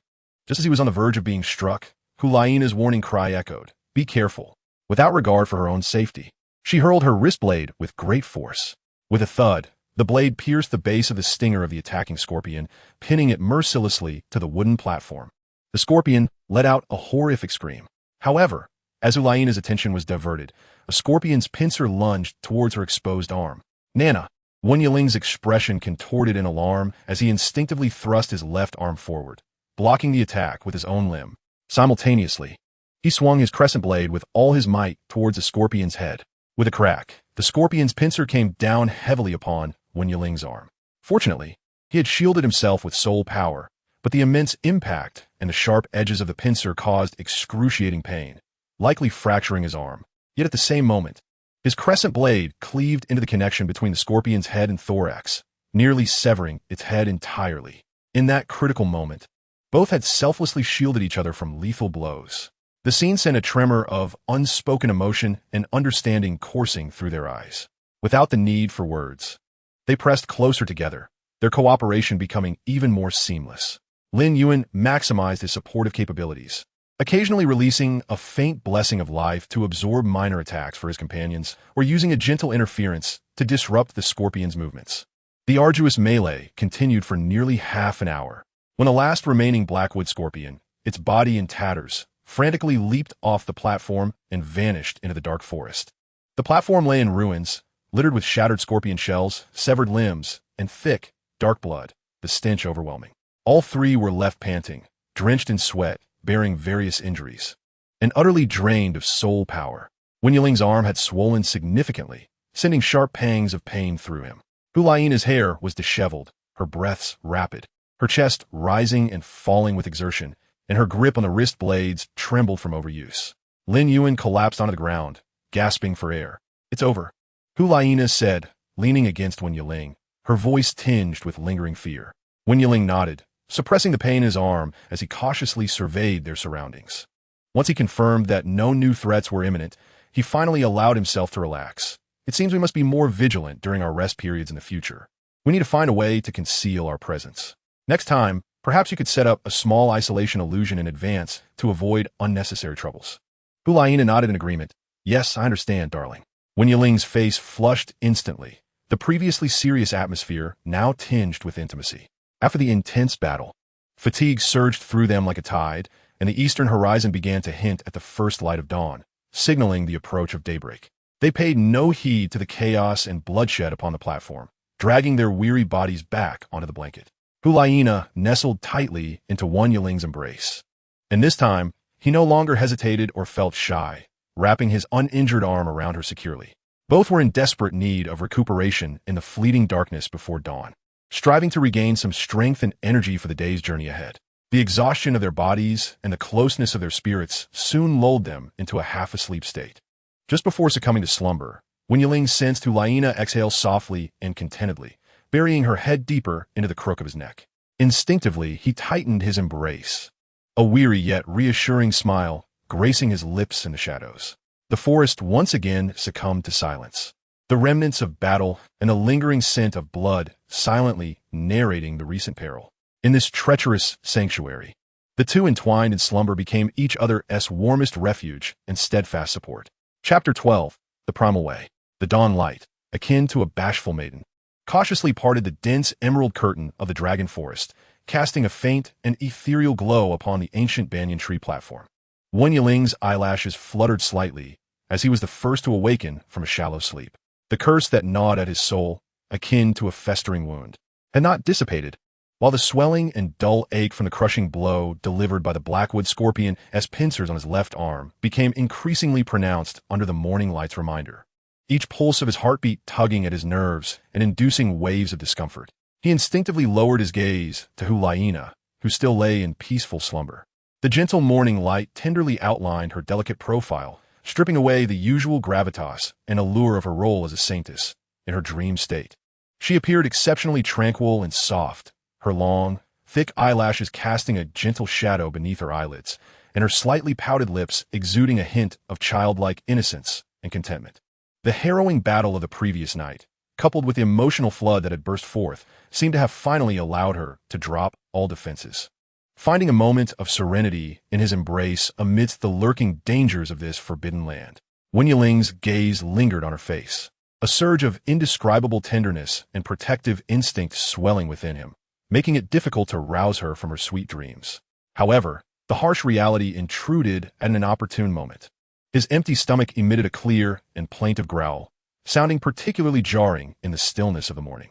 Just as he was on the verge of being struck, Hu Liena's warning cry echoed, "Be careful." Without regard for her own safety, she hurled her wrist blade with great force. With a thud, the blade pierced the base of the stinger of the attacking scorpion, pinning it mercilessly to the wooden platform. The scorpion let out a horrific scream. However, as Hu Liena's attention was diverted, a scorpion's pincer lunged towards her exposed arm. Nana! Wen Yiling's expression contorted in alarm as he instinctively thrust his left arm forward, blocking the attack with his own limb. Simultaneously, he swung his crescent blade with all his might towards the scorpion's head. With a crack, the scorpion's pincer came down heavily upon Wen Yiling's arm. Fortunately, he had shielded himself with soul power, but the immense impact and the sharp edges of the pincer caused excruciating pain, likely fracturing his arm. Yet at the same moment, his crescent blade cleaved into the connection between the scorpion's head and thorax, nearly severing its head entirely. In that critical moment, both had selflessly shielded each other from lethal blows. The scene sent a tremor of unspoken emotion and understanding coursing through their eyes. Without the need for words, they pressed closer together, their cooperation becoming even more seamless. Lin Yuan maximized his supportive capabilities, occasionally releasing a faint blessing of life to absorb minor attacks for his companions, or using a gentle interference to disrupt the scorpion's movements. The arduous melee continued for nearly half an hour. When the last remaining Blackwood scorpion, its body in tatters, frantically leaped off the platform and vanished into the dark forest. The platform lay in ruins, littered with shattered scorpion shells, severed limbs, and thick, dark blood, the stench overwhelming. All three were left panting, drenched in sweat, bearing various injuries, and utterly drained of soul power. Wen Yiling's arm had swollen significantly, sending sharp pangs of pain through him. Hu Liena's hair was disheveled, her breaths rapid, her chest rising and falling with exertion, and her grip on the wrist blades trembled from overuse. Lin Yuan collapsed onto the ground, gasping for air. "It's over," Hu Liena said, leaning against Wen Yiling, her voice tinged with lingering fear. Wen Yiling nodded, suppressing the pain in his arm as he cautiously surveyed their surroundings. Once he confirmed that no new threats were imminent, he finally allowed himself to relax. "It seems we must be more vigilant during our rest periods in the future. We need to find a way to conceal our presence. Next time, perhaps you could set up a small isolation illusion in advance to avoid unnecessary troubles." Hu Liena nodded in agreement. "Yes, I understand, darling." Wen Yiling's face flushed instantly, the previously serious atmosphere now tinged with intimacy. After the intense battle, fatigue surged through them like a tide, and the eastern horizon began to hint at the first light of dawn, signaling the approach of daybreak. They paid no heed to the chaos and bloodshed upon the platform, dragging their weary bodies back onto the blanket. Hu Liena nestled tightly into Wen Yiling's embrace. And this time, he no longer hesitated or felt shy, wrapping his uninjured arm around her securely. Both were in desperate need of recuperation in the fleeting darkness before dawn, striving to regain some strength and energy for the day's journey ahead. The exhaustion of their bodies and the closeness of their spirits soon lulled them into a half-asleep state. Just before succumbing to slumber, Wen Yiling sensed Hu Liena exhale softly and contentedly, burying her head deeper into the crook of his neck. Instinctively, he tightened his embrace, a weary yet reassuring smile gracing his lips in the shadows. The forest once again succumbed to silence, the remnants of battle and a lingering scent of blood silently narrating the recent peril. In this treacherous sanctuary, the two entwined in slumber became each other's warmest refuge and steadfast support. Chapter 12. The Primal Way. The dawn light, akin to a bashful maiden, cautiously parted the dense emerald curtain of the dragon forest, casting a faint and ethereal glow upon the ancient banyan tree platform. Wen Yiling's eyelashes fluttered slightly as he was the first to awaken from a shallow sleep. The curse that gnawed at his soul, akin to a festering wound, had not dissipated, while the swelling and dull ache from the crushing blow delivered by the Blackwood scorpion as pincers on his left arm became increasingly pronounced under the morning light's reminder, each pulse of his heartbeat tugging at his nerves and inducing waves of discomfort. He instinctively lowered his gaze to Hu Liena, who still lay in peaceful slumber. The gentle morning light tenderly outlined her delicate profile, stripping away the usual gravitas and allure of her role as a saintess in her dream state. She appeared exceptionally tranquil and soft, her long, thick eyelashes casting a gentle shadow beneath her eyelids, and her slightly pouted lips exuding a hint of childlike innocence and contentment. The harrowing battle of the previous night, coupled with the emotional flood that had burst forth, seemed to have finally allowed her to drop all defenses, finding a moment of serenity in his embrace amidst the lurking dangers of this forbidden land. Wen Yiling's gaze lingered on her face, a surge of indescribable tenderness and protective instinct swelling within him, making it difficult to rouse her from her sweet dreams. However, The harsh reality intruded at an opportune moment. His empty stomach emitted a clear and plaintive growl, sounding particularly jarring in the stillness of the morning.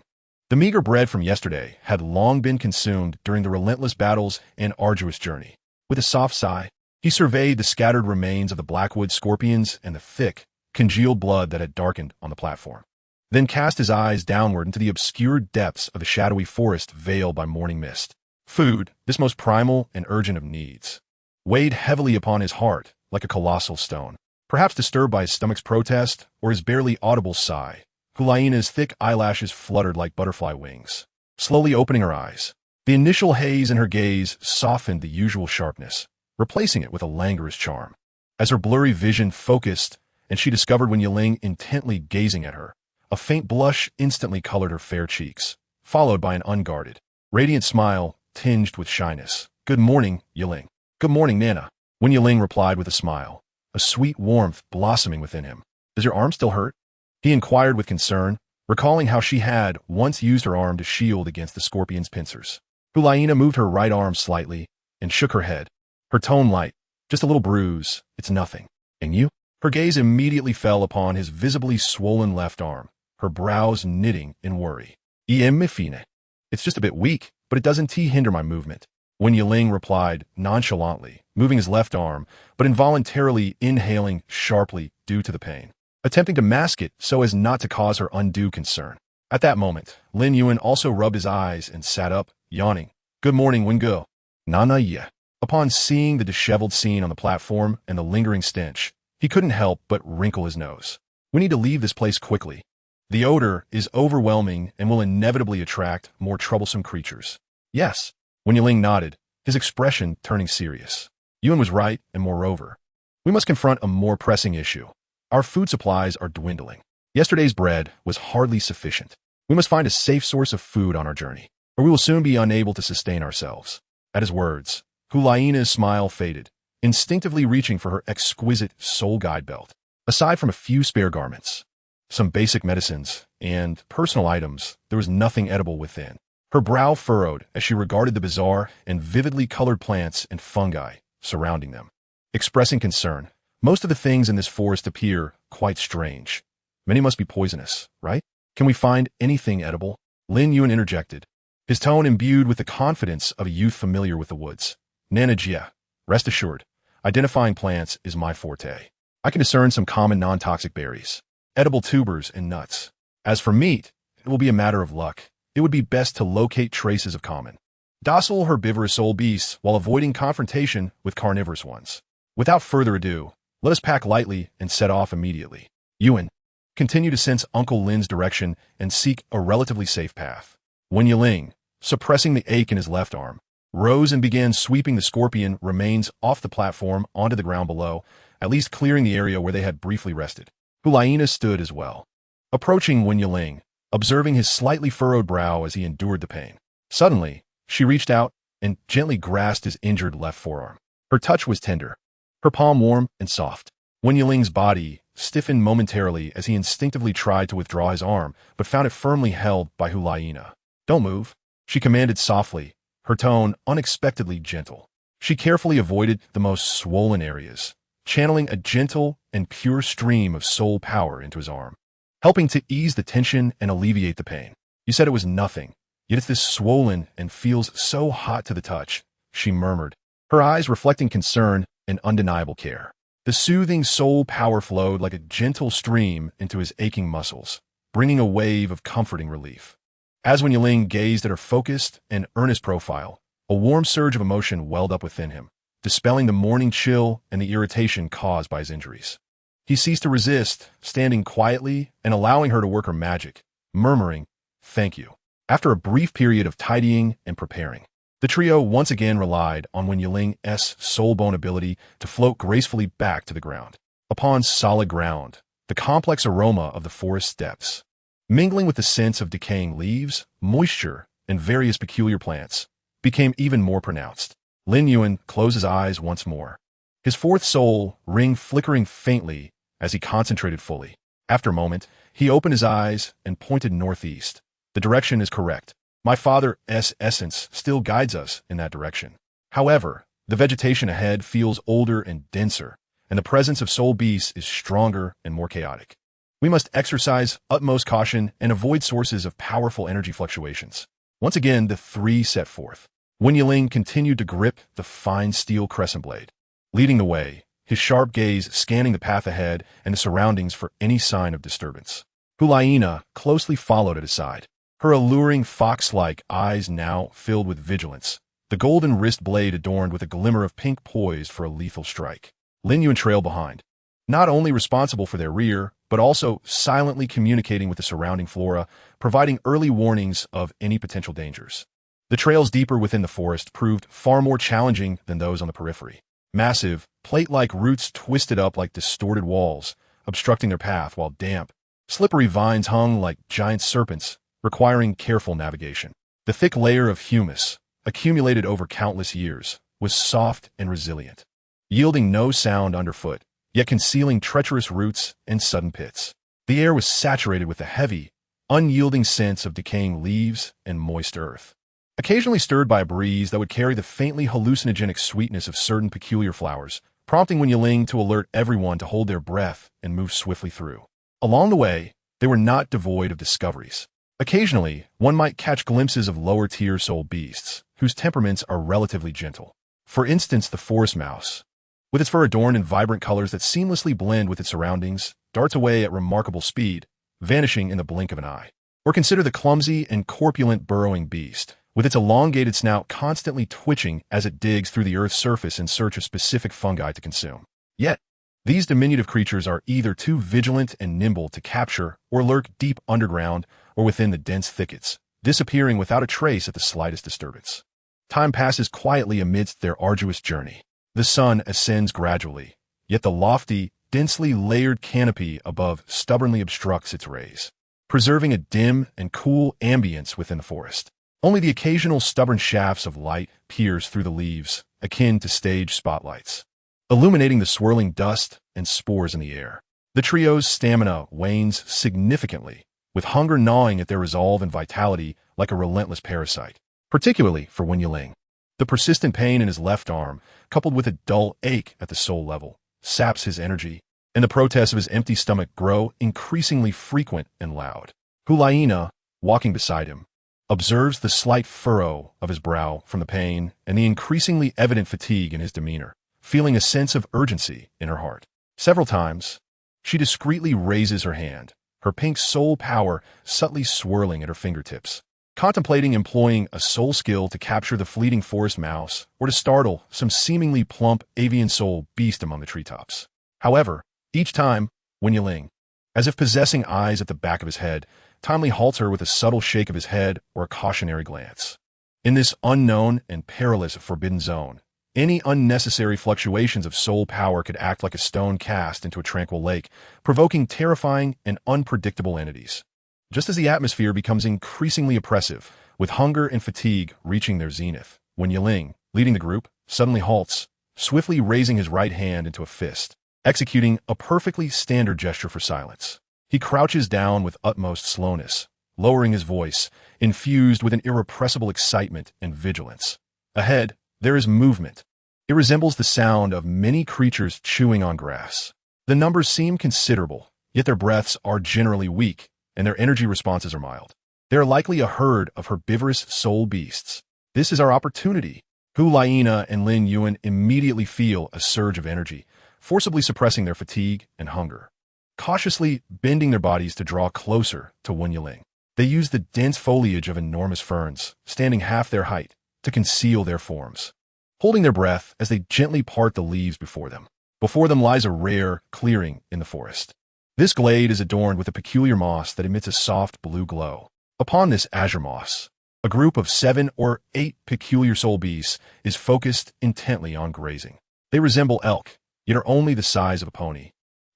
The meager bread from yesterday had long been consumed during the relentless battles and arduous journey. With a soft sigh, he surveyed the scattered remains of the blackwood scorpions and the thick, congealed blood that had darkened on the platform. Then cast his eyes downward into the obscured depths of the shadowy forest veiled by morning mist. Food, this most primal and urgent of needs, weighed heavily upon his heart like a colossal stone. Perhaps disturbed by his stomach's protest or his barely audible sigh, Hu Liena's thick eyelashes fluttered like butterfly wings. Slowly opening her eyes, the initial haze in her gaze softened the usual sharpness, replacing it with a languorous charm. As her blurry vision focused and she discovered Wen Yiling intently gazing at her, a faint blush instantly colored her fair cheeks, followed by an unguarded, radiant smile tinged with shyness. "Good morning, Yiling." "Good morning, Nana." Wen Yiling replied with a smile, a sweet warmth blossoming within him. "Does your arm still hurt?" he inquired with concern, recalling how she had once used her arm to shield against the scorpion's pincers. Hu Liena moved her right arm slightly and shook her head, her tone light. "Just a little bruise. It's nothing." "And you?" Her gaze immediately fell upon his visibly swollen left arm, her brows knitting in worry. "Em fine. It's just a bit weak, but it doesn't hinder my movement." Wen Yiling replied nonchalantly, moving his left arm, but involuntarily inhaling sharply due to the pain, attempting to mask it so as not to cause her undue concern. At that moment, Lin Yuan also rubbed his eyes and sat up, yawning. "Good morning, Wengo." "Nana ye." Upon seeing the disheveled scene on the platform and the lingering stench, he couldn't help but wrinkle his nose. "We need to leave this place quickly. The odor is overwhelming and will inevitably attract more troublesome creatures." "Yes." Wen Yiling nodded, his expression turning serious. Yuan was right, and moreover, we must confront a more pressing issue. Our food supplies are dwindling. Yesterday's bread was hardly sufficient. We must find a safe source of food on our journey, or we will soon be unable to sustain ourselves. At his words, Hu Liena's smile faded, instinctively reaching for her exquisite soul guide belt. Aside from a few spare garments, some basic medicines, and personal items, there was nothing edible within. Her brow furrowed as she regarded the bizarre and vividly colored plants and fungi surrounding them. Expressing concern, "Most of the things in this forest appear quite strange. Many must be poisonous, right? Can we find anything edible?" Lin Yuan interjected, his tone imbued with the confidence of a youth familiar with the woods. "Nana Jia, rest assured, identifying plants is my forte. I can discern some common non-toxic berries, edible tubers, and nuts. As for meat, it will be a matter of luck. It would be best to locate traces of common, docile herbivorous soul beasts while avoiding confrontation with carnivorous ones. Without further ado, let us pack lightly and set off immediately." Yuan, continue to sense Uncle Lin's direction and seek a relatively safe path. Wen Yiling, suppressing the ache in his left arm, rose and began sweeping the scorpion remains off the platform onto the ground below, at least clearing the area where they had briefly rested. Hu Liena stood as well, approaching Wen Yiling, observing his slightly furrowed brow as he endured the pain. Suddenly, she reached out and gently grasped his injured left forearm. Her touch was tender, her palm warm and soft. Wen Yiling's body stiffened momentarily as he instinctively tried to withdraw his arm, but found it firmly held by Hu Liena. "Don't move," she commanded softly, her tone unexpectedly gentle. She carefully avoided the most swollen areas, channeling a gentle and pure stream of soul power into his arm, helping to ease the tension and alleviate the pain. "You said it was nothing, yet it's this swollen and feels so hot to the touch," she murmured, her eyes reflecting concern and undeniable care. The soothing soul power flowed like a gentle stream into his aching muscles, bringing a wave of comforting relief. As Wen Yiling gazed at her focused and earnest profile, a warm surge of emotion welled up within him, dispelling the morning chill and the irritation caused by his injuries. He ceased to resist, standing quietly and allowing her to work her magic, murmuring, "Thank you." After a brief period of tidying and preparing, the trio once again relied on Wen Yiling's soul-bone ability to float gracefully back to the ground. Upon solid ground, the complex aroma of the forest depths, mingling with the sense of decaying leaves, moisture, and various peculiar plants, became even more pronounced. Lin Yuan closed his eyes once more, his fourth soul ring flickering faintly as he concentrated fully. After a moment, he opened his eyes and pointed northeast. "The direction is correct. My father's essence still guides us in that direction. However, The vegetation ahead feels older and denser, and the presence of soul beasts is stronger and more chaotic. We must exercise utmost caution and avoid sources of powerful energy fluctuations. Once again, the three set forth. Wen Yiling continued to grip the fine steel crescent blade, leading the way, his sharp gaze scanning the path ahead and the surroundings for any sign of disturbance. Hu Liena closely followed at his side, her alluring fox-like eyes now filled with vigilance, the golden wrist blade adorned with a glimmer of pink poised for a lethal strike. Lin Yuan trailed behind, not only responsible for their rear, but also silently communicating with the surrounding flora, providing early warnings of any potential dangers. The trails deeper within the forest proved far more challenging than those on the periphery. Massive, plate-like roots twisted up like distorted walls, obstructing their path, while damp, slippery vines hung like giant serpents, requiring careful navigation. The thick layer of humus, accumulated over countless years, was soft and resilient, yielding no sound underfoot, yet concealing treacherous roots and sudden pits. The air was saturated with a heavy, unyielding sense of decaying leaves and moist earth, occasionally stirred by a breeze that would carry the faintly hallucinogenic sweetness of certain peculiar flowers, prompting Wen Yiling to alert everyone to hold their breath and move swiftly through. Along the way, they were not devoid of discoveries. Occasionally, one might catch glimpses of lower-tier soul beasts, whose temperaments are relatively gentle. For instance, the forest mouse, with its fur adorned in vibrant colors that seamlessly blend with its surroundings, darts away at remarkable speed, vanishing in the blink of an eye. Or consider the clumsy and corpulent burrowing beast, with its elongated snout constantly twitching as it digs through the Earth's surface in search of specific fungi to consume. Yet, these diminutive creatures are either too vigilant and nimble to capture or lurk deep underground or within the dense thickets, disappearing without a trace at the slightest disturbance. Time passes quietly amidst their arduous journey. The sun ascends gradually, yet the lofty, densely layered canopy above stubbornly obstructs its rays, preserving a dim and cool ambience within the forest. Only the occasional stubborn shafts of light pierce through the leaves, akin to stage spotlights, illuminating the swirling dust and spores in the air. The trio's stamina wanes significantly, with hunger gnawing at their resolve and vitality like a relentless parasite, particularly for Wen Yiling. The persistent pain in his left arm, coupled with a dull ache at the soul level, saps his energy, and the protests of his empty stomach grow increasingly frequent and loud. Hu Liena, walking beside him, observes the slight furrow of his brow from the pain and the increasingly evident fatigue in his demeanor, feeling a sense of urgency in her heart. Several times, she discreetly raises her hand, her pink soul power subtly swirling at her fingertips, contemplating employing a soul skill to capture the fleeting forest mouse or to startle some seemingly plump avian soul beast among the treetops. However, each time, Wen Yiling, as if possessing eyes at the back of his head, timely halts her with a subtle shake of his head or a cautionary glance. In this unknown and perilous forbidden zone, any unnecessary fluctuations of soul power could act like a stone cast into a tranquil lake, provoking terrifying and unpredictable entities. Just as the atmosphere becomes increasingly oppressive, with hunger and fatigue reaching their zenith, Wen Yiling, leading the group, suddenly halts, swiftly raising his right hand into a fist, executing a perfectly standard gesture for silence. He crouches down with utmost slowness, lowering his voice, infused with an irrepressible excitement and vigilance. Ahead, there is movement. It resembles the sound of many creatures chewing on grass. The numbers seem considerable, yet their breaths are generally weak, and their energy responses are mild. They are likely a herd of herbivorous soul beasts. This is our opportunity. Hu Liena and Lin Yuan immediately feel a surge of energy, forcibly suppressing their fatigue and hunger. Cautiously bending their bodies to draw closer to Wen Yiling, they use the dense foliage of enormous ferns, standing half their height, to conceal their forms, holding their breath as they gently part the leaves before them. Before them lies a rare clearing in the forest. This glade is adorned with a peculiar moss that emits a soft blue glow. Upon this azure moss, a group of 7 or 8 peculiar soul beasts is focused intently on grazing. They resemble elk, yet are only the size of a pony.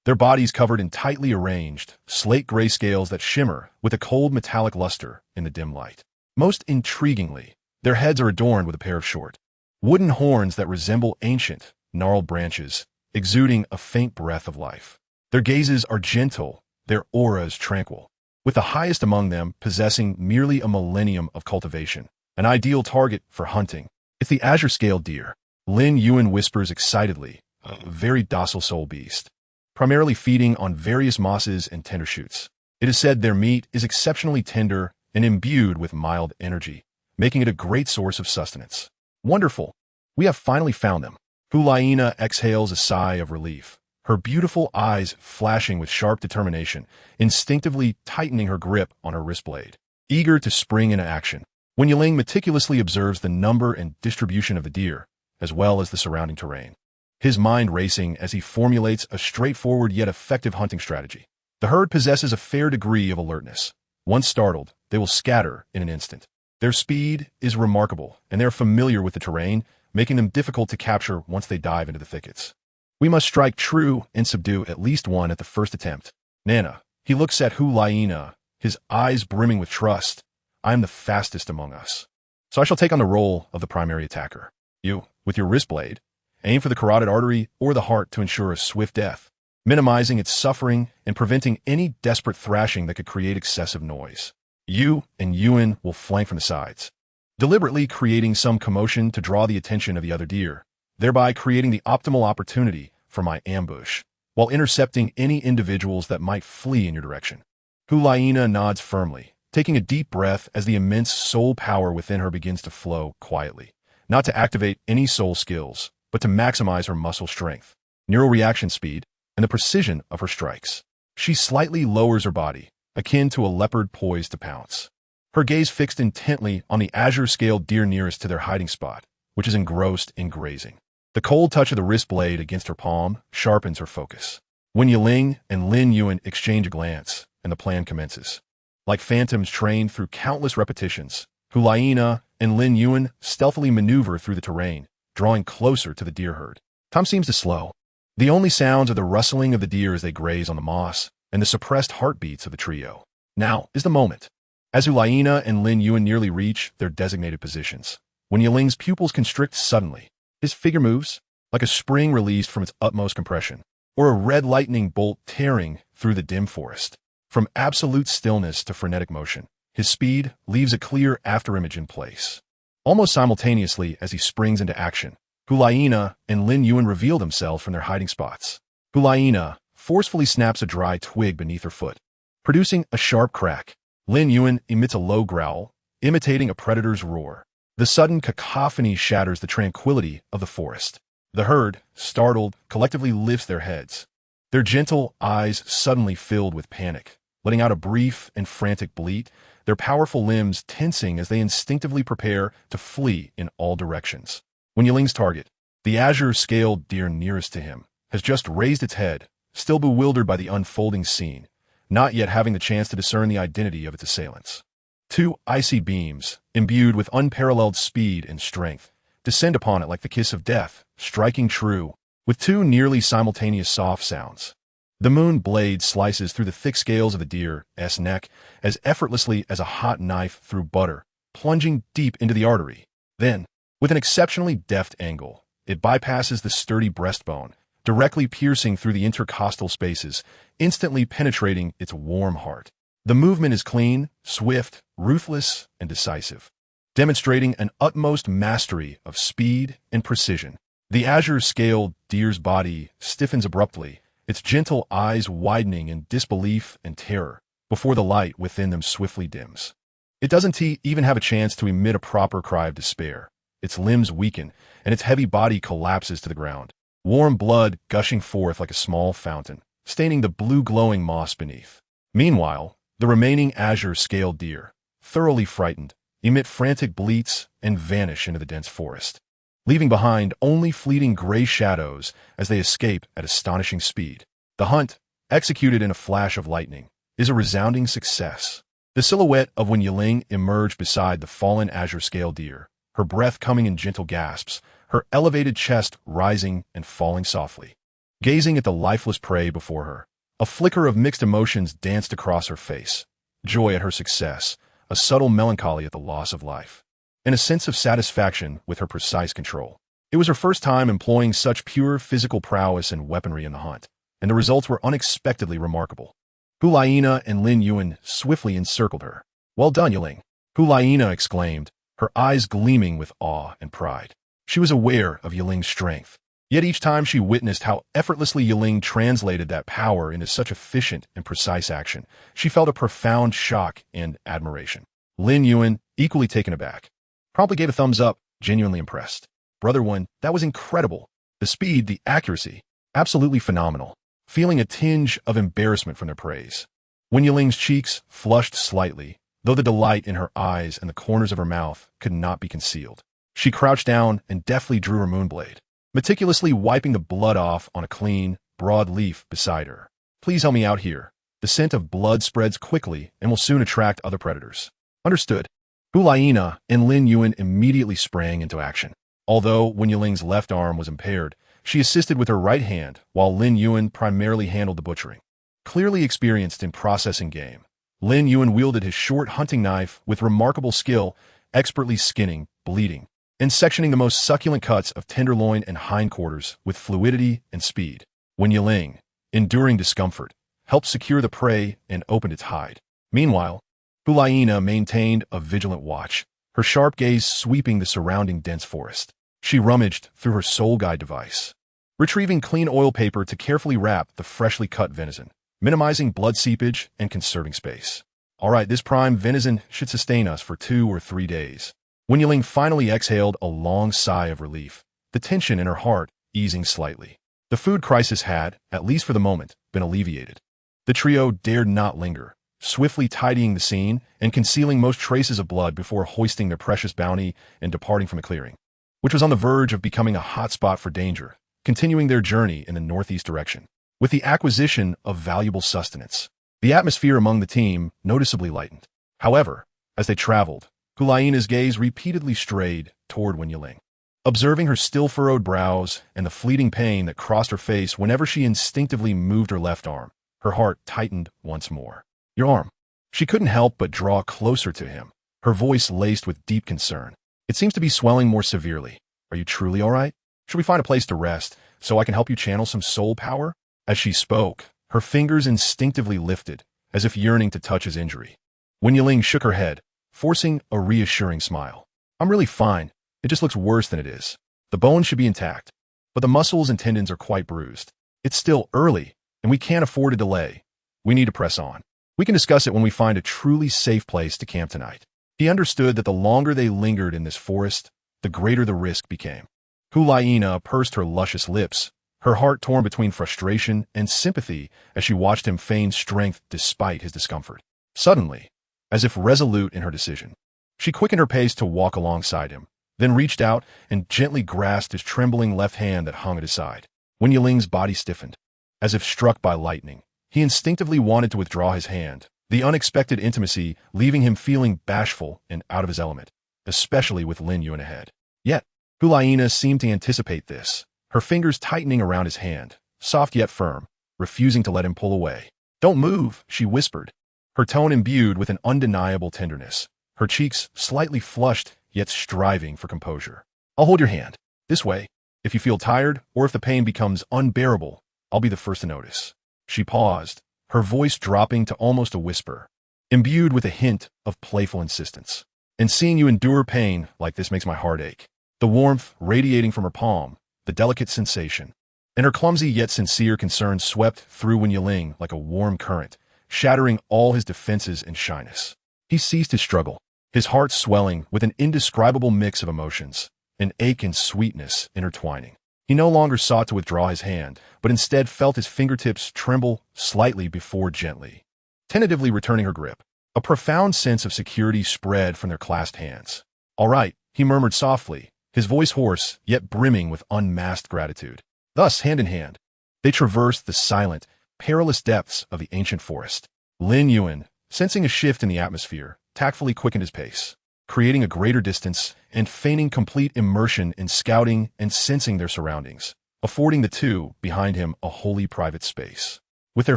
Their bodies covered in tightly arranged, slate-gray scales that shimmer with a cold metallic luster in the dim light. Most intriguingly, their heads are adorned with a pair of short, wooden horns that resemble ancient, gnarled branches, exuding a faint breath of life. Their gazes are gentle, their auras tranquil, with the highest among them possessing merely a millennium of cultivation, an ideal target for hunting. It's the azure-scaled deer, Lin Yuan whispers excitedly, a very docile soul beast, primarily feeding on various mosses and tender shoots. It is said their meat is exceptionally tender and imbued with mild energy, making it a great source of sustenance. Wonderful! We have finally found them. Hu Liena exhales a sigh of relief, her beautiful eyes flashing with sharp determination, instinctively tightening her grip on her wrist blade, eager to spring into action. Wen Yiling meticulously observes the number and distribution of the deer, as well as the surrounding terrain, his mind racing as he formulates a straightforward yet effective hunting strategy. The herd possesses a fair degree of alertness. Once startled, they will scatter in an instant. Their speed is remarkable, and they are familiar with the terrain, making them difficult to capture once they dive into the thickets. We must strike true and subdue at least one at the first attempt. Nana, he looks at Hu Liena, his eyes brimming with trust. I am the fastest among us, so I shall take on the role of the primary attacker. You, with your wrist blade, aim for the carotid artery or the heart to ensure a swift death, minimizing its suffering and preventing any desperate thrashing that could create excessive noise. You and Yuan will flank from the sides, deliberately creating some commotion to draw the attention of the other deer, thereby creating the optimal opportunity for my ambush, while intercepting any individuals that might flee in your direction. Hu Liena nods firmly, taking a deep breath as the immense soul power within her begins to flow quietly, not to activate any soul skills, but to maximize her muscle strength, neural reaction speed, and the precision of her strikes. She slightly lowers her body, akin to a leopard poised to pounce, her gaze fixed intently on the azure-scaled deer nearest to their hiding spot, which is engrossed in grazing. The cold touch of the wrist blade against her palm sharpens her focus. Wen Yiling and Lin Yuan exchange a glance, and the plan commences. Like phantoms trained through countless repetitions, Hu Liena and Lin Yuan stealthily maneuver through the terrain, drawing closer to the deer herd. Time seems to slow. The only sounds are the rustling of the deer as they graze on the moss, and the suppressed heartbeats of the trio. Now is the moment. As Hu Liena and Lin Yuan nearly reach their designated positions, Wen Yiling's pupils constrict suddenly. His figure moves, like a spring released from its utmost compression, or a red lightning bolt tearing through the dim forest. From absolute stillness to frenetic motion, his speed leaves a clear afterimage in place. Almost simultaneously as he springs into action, Hu Liena and Lin Yuan reveal themselves from their hiding spots. Hu Liena forcefully snaps a dry twig beneath her foot, producing a sharp crack. Lin Yuan emits a low growl, imitating a predator's roar. The sudden cacophony shatters the tranquility of the forest. The herd, startled, collectively lifts their heads, their gentle eyes suddenly filled with panic, letting out a brief and frantic bleat, their powerful limbs tensing as they instinctively prepare to flee in all directions. Wen Yiling's target, the azure-scaled deer nearest to him, has just raised its head, still bewildered by the unfolding scene, not yet having the chance to discern the identity of its assailants. Two icy beams, imbued with unparalleled speed and strength, descend upon it like the kiss of death, striking true, with two nearly simultaneous soft sounds. The moon blade slices through the thick scales of the deer's neck as effortlessly as a hot knife through butter, plunging deep into the artery. Then, with an exceptionally deft angle, it bypasses the sturdy breastbone, directly piercing through the intercostal spaces, instantly penetrating its warm heart. The movement is clean, swift, ruthless, and decisive, demonstrating an utmost mastery of speed and precision. The azure-scaled deer's body stiffens abruptly, its gentle eyes widening in disbelief and terror, before the light within them swiftly dims. It doesn't even have a chance to emit a proper cry of despair. Its limbs weaken, and its heavy body collapses to the ground, warm blood gushing forth like a small fountain, staining the blue-glowing moss beneath. Meanwhile, the remaining azure-scaled deer, thoroughly frightened, emit frantic bleats and vanish into the dense forest, leaving behind only fleeting gray shadows as they escape at astonishing speed. The hunt, executed in a flash of lightning, is a resounding success. The silhouette of Wen Yiling emerged beside the fallen azure-scaled deer, her breath coming in gentle gasps, her elevated chest rising and falling softly. Gazing at the lifeless prey before her, a flicker of mixed emotions danced across her face. Joy at her success, a subtle melancholy at the loss of life, and a sense of satisfaction with her precise control. It was her first time employing such pure physical prowess and weaponry in the hunt, and the results were unexpectedly remarkable. Hu Liena and Lin Yuan swiftly encircled her. "Well done, Yiling," Hu Liena exclaimed, her eyes gleaming with awe and pride. She was aware of Yiling's strength. Yet each time she witnessed how effortlessly Yiling translated that power into such efficient and precise action, she felt a profound shock and admiration. Lin Yuan, equally taken aback, promptly gave a thumbs up, genuinely impressed. Brother One, that was incredible. The speed, the accuracy, absolutely phenomenal. Feeling a tinge of embarrassment from their praise. When Yiling's cheeks flushed slightly, though the delight in her eyes and the corners of her mouth could not be concealed. She crouched down and deftly drew her moonblade, meticulously wiping the blood off on a clean, broad leaf beside her. Please help me out here. The scent of blood spreads quickly and will soon attract other predators. Understood. Hu Liena and Lin Yuan immediately sprang into action. Although when Yiling's left arm was impaired, she assisted with her right hand, while Lin Yuan primarily handled the butchering. Clearly experienced in processing game, Lin Yuan wielded his short hunting knife with remarkable skill, expertly skinning, bleeding, and sectioning the most succulent cuts of tenderloin and hindquarters with fluidity and speed. When Yiling, enduring discomfort, helped secure the prey and opened its hide. Meanwhile, Hu Liena maintained a vigilant watch, her sharp gaze sweeping the surrounding dense forest. She rummaged through her soul guide device, retrieving clean oil paper to carefully wrap the freshly cut venison, minimizing blood seepage and conserving space. All right, this prime venison should sustain us for 2 or 3 days. When Yiling finally exhaled a long sigh of relief, the tension in her heart easing slightly. The food crisis had, at least for the moment, been alleviated. The trio dared not linger, swiftly tidying the scene and concealing most traces of blood before hoisting their precious bounty and departing from the clearing, which was on the verge of becoming a hotspot for danger, continuing their journey in the northeast direction. With the acquisition of valuable sustenance, the atmosphere among the team noticeably lightened. However, as they traveled, Hu Liena's gaze repeatedly strayed toward Wen Yiling. Observing her still furrowed brows and the fleeting pain that crossed her face whenever she instinctively moved her left arm, her heart tightened once more. Your arm. She couldn't help but draw closer to him, her voice laced with deep concern. It seems to be swelling more severely. Are you truly all right? Should we find a place to rest so I can help you channel some soul power? As she spoke, her fingers instinctively lifted, as if yearning to touch his injury. Wen Yiling shook her head, forcing a reassuring smile. I'm really fine. It just looks worse than it is. The bone should be intact, but the muscles and tendons are quite bruised. It's still early, and we can't afford a delay. We need to press on. We can discuss it when we find a truly safe place to camp tonight. He understood that the longer they lingered in this forest, the greater the risk became. Hu Liena pursed her luscious lips, her heart torn between frustration and sympathy as she watched him feign strength despite his discomfort. Suddenly, as if resolute in her decision, she quickened her pace to walk alongside him, then reached out and gently grasped his trembling left hand that hung at his side. Wen Yiling's body stiffened, as if struck by lightning. He instinctively wanted to withdraw his hand, the unexpected intimacy leaving him feeling bashful and out of his element, especially with Lin Yuan ahead. Yet, Hu Liena seemed to anticipate this, her fingers tightening around his hand, soft yet firm, refusing to let him pull away. Don't move, she whispered, her tone imbued with an undeniable tenderness, her cheeks slightly flushed yet striving for composure. I'll hold your hand. This way, if you feel tired or if the pain becomes unbearable, I'll be the first to notice. She paused, her voice dropping to almost a whisper, imbued with a hint of playful insistence. And seeing you endure pain like this makes my heart ache. The warmth radiating from her palm, the delicate sensation, and her clumsy yet sincere concern swept through Wen Yiling like a warm current, shattering all his defenses and shyness. He ceased his struggle, his heart swelling with an indescribable mix of emotions, an ache and sweetness intertwining. He no longer sought to withdraw his hand, but instead felt his fingertips tremble slightly before gently, tentatively returning her grip. A profound sense of security spread from their clasped hands. All right, he murmured softly, his voice hoarse, yet brimming with unmasked gratitude. Thus, hand in hand, they traversed the silent, perilous depths of the ancient forest. Lin Yuan, sensing a shift in the atmosphere, tactfully quickened his pace, creating a greater distance and feigning complete immersion in scouting and sensing their surroundings, affording the two behind him a wholly private space. With their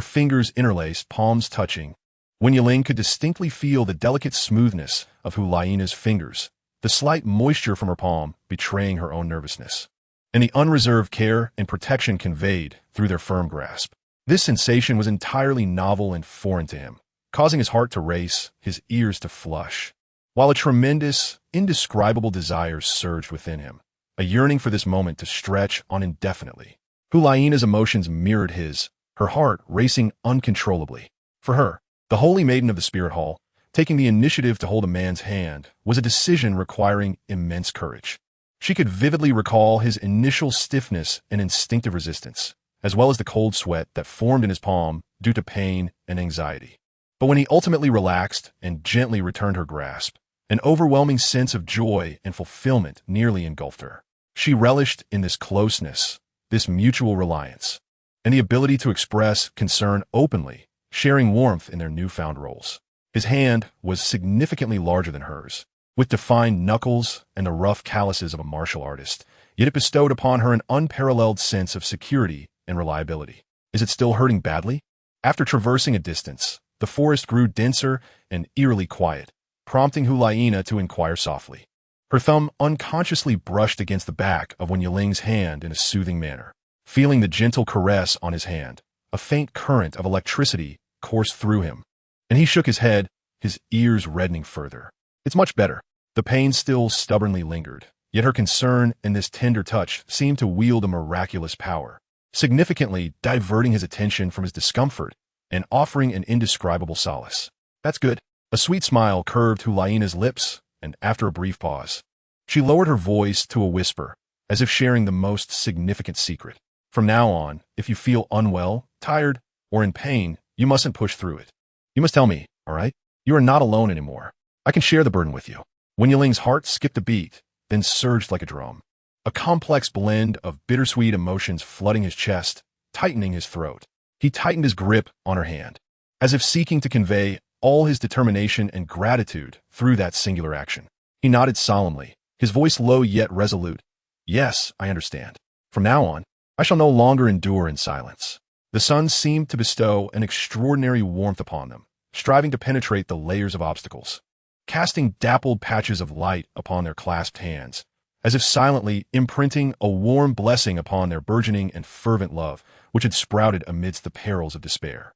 fingers interlaced, palms touching, Wen Yiling could distinctly feel the delicate smoothness of Hu Liena's fingers, the slight moisture from her palm betraying her own nervousness, and the unreserved care and protection conveyed through their firm grasp. This sensation was entirely novel and foreign to him, causing his heart to race, his ears to flush, while a tremendous, indescribable desire surged within him. a yearning for this moment to stretch on indefinitely. Hu Liena's emotions mirrored his, her heart racing uncontrollably. For her, the holy maiden of the spirit hall, taking the initiative to hold a man's hand was a decision requiring immense courage. She could vividly recall his initial stiffness and instinctive resistance, as well as the cold sweat that formed in his palm due to pain and anxiety. But when he ultimately relaxed and gently returned her grasp, an overwhelming sense of joy and fulfillment nearly engulfed her. She relished in this closeness, this mutual reliance, and the ability to express concern openly, sharing warmth in their newfound roles. His hand was significantly larger than hers, with defined knuckles and the rough calluses of a martial artist, yet it bestowed upon her an unparalleled sense of security and reliability. Is it still hurting badly? After traversing a distance, the forest grew denser and eerily quiet, prompting Hu Liena to inquire softly. Her thumb unconsciously brushed against the back of Wen Yiling's hand in a soothing manner. Feeling the gentle caress on his hand, a faint current of electricity coursed through him, and he shook his head, his ears reddening further. It's much better. The pain still stubbornly lingered, yet her concern and this tender touch seemed to wield a miraculous power, significantly diverting his attention from his discomfort and offering an indescribable solace. That's good. A sweet smile curved Hu Liena's lips, and after a brief pause, she lowered her voice to a whisper, as if sharing the most significant secret. From now on, if you feel unwell, tired, or in pain, you mustn't push through it. You must tell me, all right? You are not alone anymore. I can share the burden with you. Wen Yiling's heart skipped a beat, then surged like a drum. A complex blend of bittersweet emotions flooding his chest, tightening his throat. He tightened his grip on her hand, as if seeking to convey all his determination and gratitude through that singular action. He nodded solemnly, his voice low yet resolute. Yes, I understand. From now on, I shall no longer endure in silence. The sun seemed to bestow an extraordinary warmth upon them, striving to penetrate the layers of obstacles, casting dappled patches of light upon their clasped hands, as if silently imprinting a warm blessing upon their burgeoning and fervent love, which had sprouted amidst the perils of despair.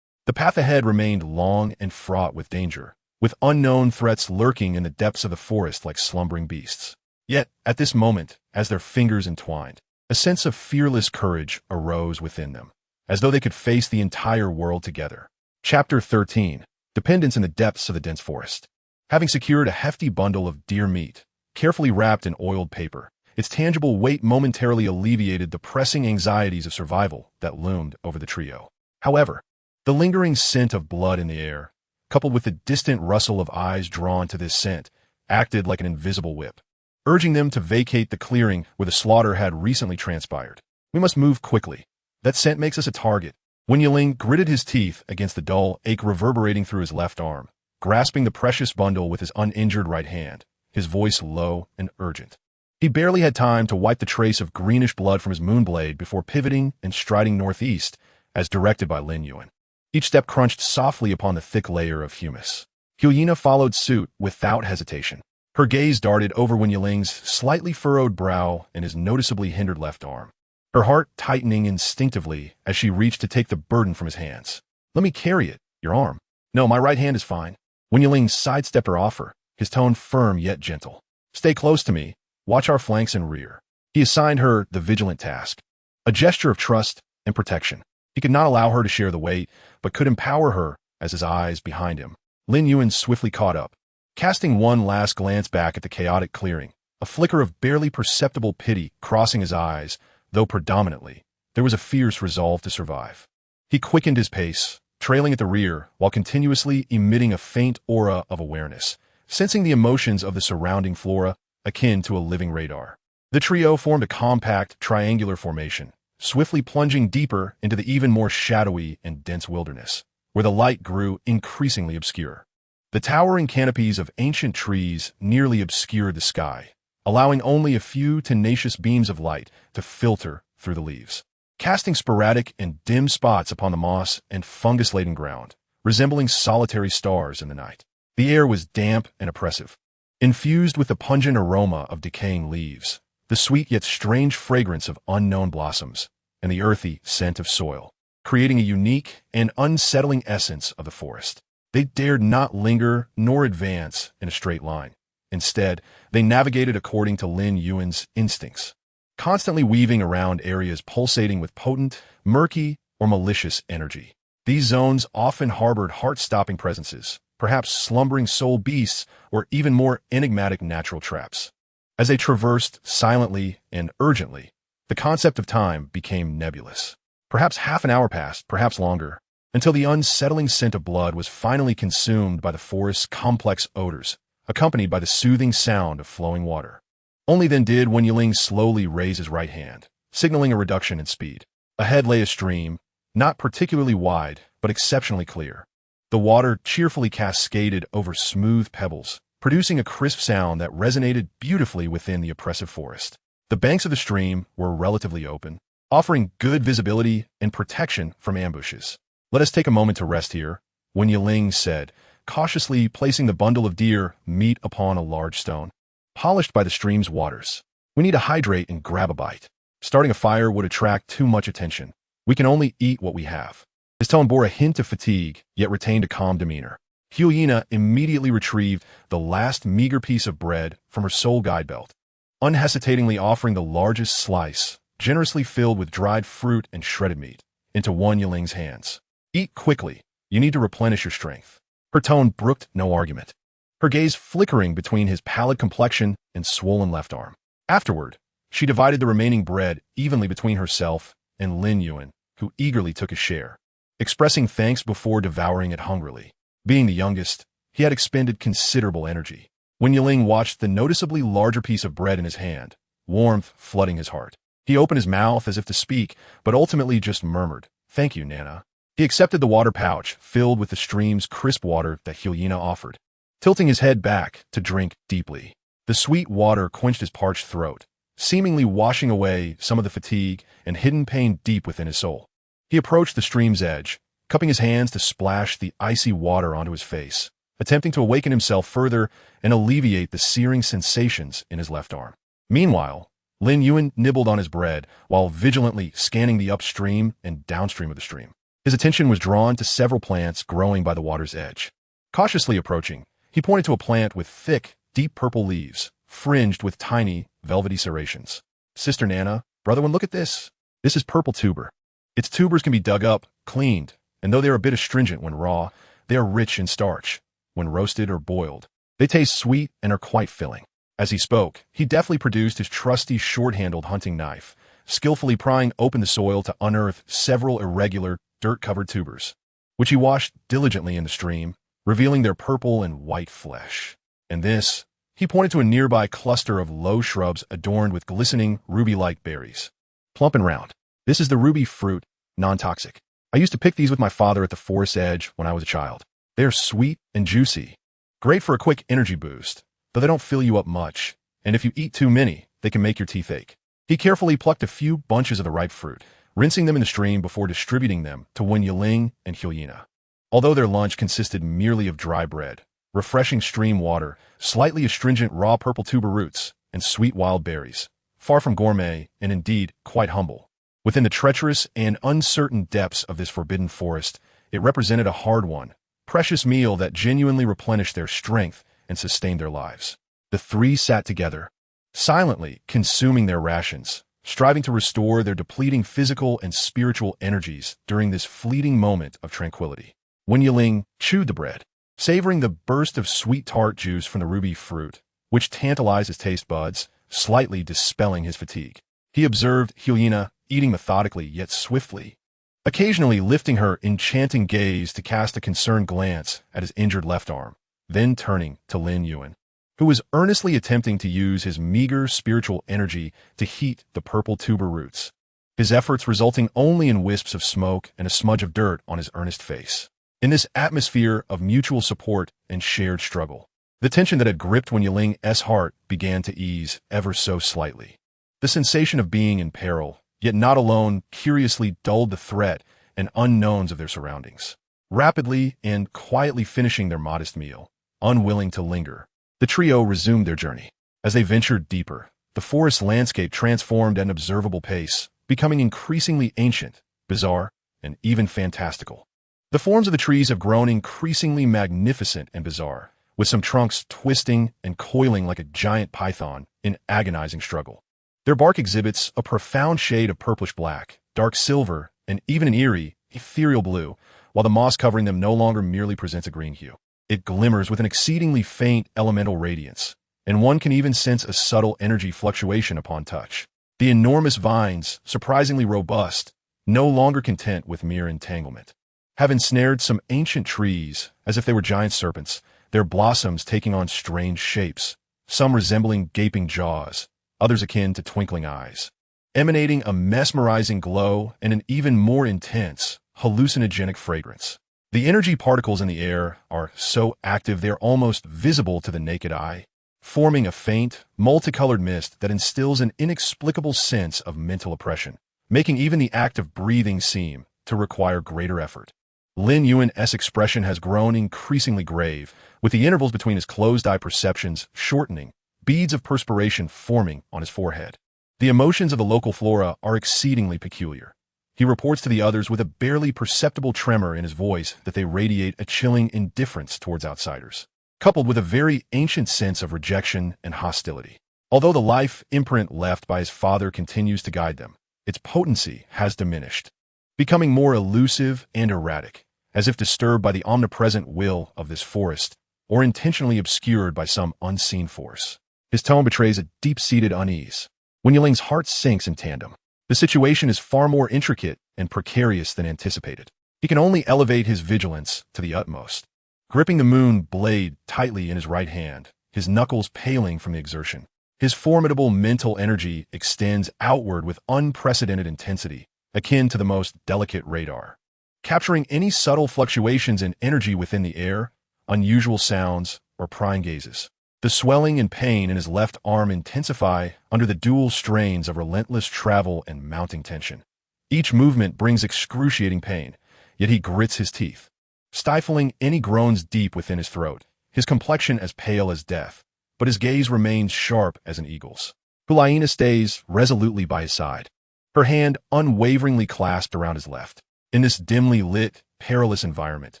The path ahead remained long and fraught with danger, with unknown threats lurking in the depths of the forest like slumbering beasts. Yet, at this moment, as their fingers entwined, a sense of fearless courage arose within them, as though they could face the entire world together. Chapter 13. Dependence in the depths of the dense forest. Having secured a hefty bundle of deer meat, carefully wrapped in oiled paper, its tangible weight momentarily alleviated the pressing anxieties of survival that loomed over the trio. However, the lingering scent of blood in the air, coupled with the distant rustle of eyes drawn to this scent, acted like an invisible whip, urging them to vacate the clearing where the slaughter had recently transpired. We must move quickly. That scent makes us a target. Wen Yiling gritted his teeth against the dull ache reverberating through his left arm, grasping the precious bundle with his uninjured right hand, his voice low and urgent. He barely had time to wipe the trace of greenish blood from his moonblade before pivoting and striding northeast, as directed by Lin Yuan. Each step crunched softly upon the thick layer of humus. Hu Liena followed suit without hesitation. Her gaze darted over Wen Yiling's slightly furrowed brow and his noticeably hindered left arm, her heart tightening instinctively as she reached to take the burden from his hands. Let me carry it, your arm. No, my right hand is fine. Wen Yiling sidestepped her offer, his tone firm yet gentle. Stay close to me, watch our flanks and rear. He assigned her the vigilant task, a gesture of trust and protection. He could not allow her to share the weight, but could empower her as his eyes behind him. Lin Yuan swiftly caught up, casting one last glance back at the chaotic clearing, a flicker of barely perceptible pity crossing his eyes, though predominantly, there was a fierce resolve to survive. He quickened his pace, trailing at the rear while continuously emitting a faint aura of awareness, sensing the emotions of the surrounding flora akin to a living radar. The trio formed a compact, triangular formation, swiftly plunging deeper into the even more shadowy and dense wilderness, where the light grew increasingly obscure. The towering canopies of ancient trees nearly obscured the sky, allowing only a few tenacious beams of light to filter through the leaves, casting sporadic and dim spots upon the moss and fungus-laden ground, resembling solitary stars in the night. The air was damp and oppressive, infused with the pungent aroma of decaying leaves, the sweet yet strange fragrance of unknown blossoms, and the earthy scent of soil, creating a unique and unsettling essence of the forest. They dared not linger nor advance in a straight line, Instead, they navigated according to Lin Yuan's instincts, constantly weaving around areas pulsating with potent, murky, or malicious energy. These zones often harbored heart-stopping presences, perhaps slumbering soul beasts, or even more enigmatic natural traps. As they traversed silently and urgently, the concept of time became nebulous. Perhaps half an hour passed, perhaps longer, until the unsettling scent of blood was finally consumed by the forest's complex odors, accompanied by the soothing sound of flowing water. Only then did Wen Yiling slowly raise his right hand, signaling a reduction in speed. Ahead lay a stream, not particularly wide, but exceptionally clear. The water cheerfully cascaded over smooth pebbles, producing a crisp sound that resonated beautifully within the oppressive forest. The banks of the stream were relatively open, offering good visibility and protection from ambushes. "Let us take a moment to rest here," Wen Yiling said, cautiously placing the bundle of deer meat upon a large stone, polished by the stream's waters. "We need to hydrate and grab a bite. Starting a fire would attract too much attention. We can only eat what we have." His tone bore a hint of fatigue, yet retained a calm demeanor. Hu Liena immediately retrieved the last meager piece of bread from her soul guide belt, unhesitatingly offering the largest slice, generously filled with dried fruit and shredded meat, into Wen Yiling's hands. "Eat quickly. You need to replenish your strength." Her tone brooked no argument, her gaze flickering between his pallid complexion and swollen left arm. Afterward, she divided the remaining bread evenly between herself and Lin Yuan, who eagerly took his share, expressing thanks before devouring it hungrily. Being the youngest, he had expended considerable energy. Wen Yiling watched the noticeably larger piece of bread in his hand, warmth flooding his heart. He opened his mouth as if to speak, but ultimately just murmured, "Thank you, Nana." He accepted the water pouch, filled with the stream's crisp water that Hu Liena offered, tilting his head back to drink deeply. The sweet water quenched his parched throat, seemingly washing away some of the fatigue and hidden pain deep within his soul. He approached the stream's edge, cupping his hands to splash the icy water onto his face, attempting to awaken himself further and alleviate the searing sensations in his left arm. Meanwhile, Lin Yuan nibbled on his bread while vigilantly scanning the upstream and downstream of the stream. His attention was drawn to several plants growing by the water's edge. Cautiously approaching, he pointed to a plant with thick, deep purple leaves, fringed with tiny, velvety serrations. "Sister Nana, brother one, look at this. This is purple tuber. Its tubers can be dug up, cleaned, and though they are a bit astringent when raw, they are rich in starch. When roasted or boiled, they taste sweet and are quite filling." As he spoke, he deftly produced his trusty short-handled hunting knife, skillfully prying open the soil to unearth several irregular, dirt-covered tubers, which he washed diligently in the stream, revealing their purple and white flesh. And this, he pointed to a nearby cluster of low shrubs adorned with glistening, ruby-like berries. "Plump and round. This is the ruby fruit, non-toxic. I used to pick these with my father at the forest edge when I was a child. They are sweet and juicy, great for a quick energy boost, though they don't fill you up much, and if you eat too many, they can make your teeth ache." He carefully plucked a few bunches of the ripe fruit, rinsing them in the stream before distributing them to Wen Yiling and Hu Liena. Although their lunch consisted merely of dry bread, refreshing stream water, slightly astringent raw purple tuber roots, and sweet wild berries, far from gourmet and indeed quite humble. Within the treacherous and uncertain depths of this forbidden forest, it represented a hard-won, precious meal that genuinely replenished their strength and sustained their lives. The three sat together, silently consuming their rations, striving to restore their depleting physical and spiritual energies during this fleeting moment of tranquility. Wen Yiling chewed the bread, savoring the burst of sweet tart juice from the ruby fruit, which tantalized his taste buds, slightly dispelling his fatigue. He observed Hu Liena eating methodically yet swiftly, occasionally lifting her enchanting gaze to cast a concerned glance at his injured left arm, then turning to Lin Yuan, who was earnestly attempting to use his meager spiritual energy to heat the purple tuber roots, his efforts resulting only in wisps of smoke and a smudge of dirt on his earnest face. In this atmosphere of mutual support and shared struggle, the tension that had gripped Wen Yiling's heart began to ease ever so slightly. The sensation of being in peril, yet not alone, curiously dulled the threat and unknowns of their surroundings. Rapidly and quietly finishing their modest meal, unwilling to linger, the trio resumed their journey. As they ventured deeper, the forest landscape transformed at an observable pace, becoming increasingly ancient, bizarre, and even fantastical. The forms of the trees have grown increasingly magnificent and bizarre, with some trunks twisting and coiling like a giant python in agonizing struggle. Their bark exhibits a profound shade of purplish black, dark silver, and even an eerie, ethereal blue, while the moss covering them no longer merely presents a green hue. It glimmers with an exceedingly faint elemental radiance, and one can even sense a subtle energy fluctuation upon touch. The enormous vines, surprisingly robust, no longer content with mere entanglement, have ensnared some ancient trees as if they were giant serpents, their blossoms taking on strange shapes, some resembling gaping jaws, others akin to twinkling eyes, emanating a mesmerizing glow and an even more intense, hallucinogenic fragrance. The energy particles in the air are so active they are almost visible to the naked eye, forming a faint, multicolored mist that instills an inexplicable sense of mental oppression, making even the act of breathing seem to require greater effort. Lin Yuan's expression has grown increasingly grave, with the intervals between his closed-eye perceptions shortening, beads of perspiration forming on his forehead. The emotions of the local flora are exceedingly peculiar. He reports to the others with a barely perceptible tremor in his voice that they radiate a chilling indifference towards outsiders, coupled with a very ancient sense of rejection and hostility. Although the life imprint left by his father continues to guide them, its potency has diminished, becoming more elusive and erratic, as if disturbed by the omnipresent will of this forest, or intentionally obscured by some unseen force. His tone betrays a deep-seated unease. Wen Yiling's heart sinks in tandem. The situation is far more intricate and precarious than anticipated. He can only elevate his vigilance to the utmost, gripping the moon blade tightly in his right hand, his knuckles paling from the exertion. His formidable mental energy extends outward with unprecedented intensity, akin to the most delicate radar, capturing any subtle fluctuations in energy within the air, unusual sounds, or prying gazes. The swelling and pain in his left arm intensify under the dual strains of relentless travel and mounting tension. Each movement brings excruciating pain, yet he grits his teeth, stifling any groans deep within his throat, his complexion as pale as death, but his gaze remains sharp as an eagle's. Hu Liena stays resolutely by his side, her hand unwaveringly clasped around his left. In this dimly lit, perilous environment,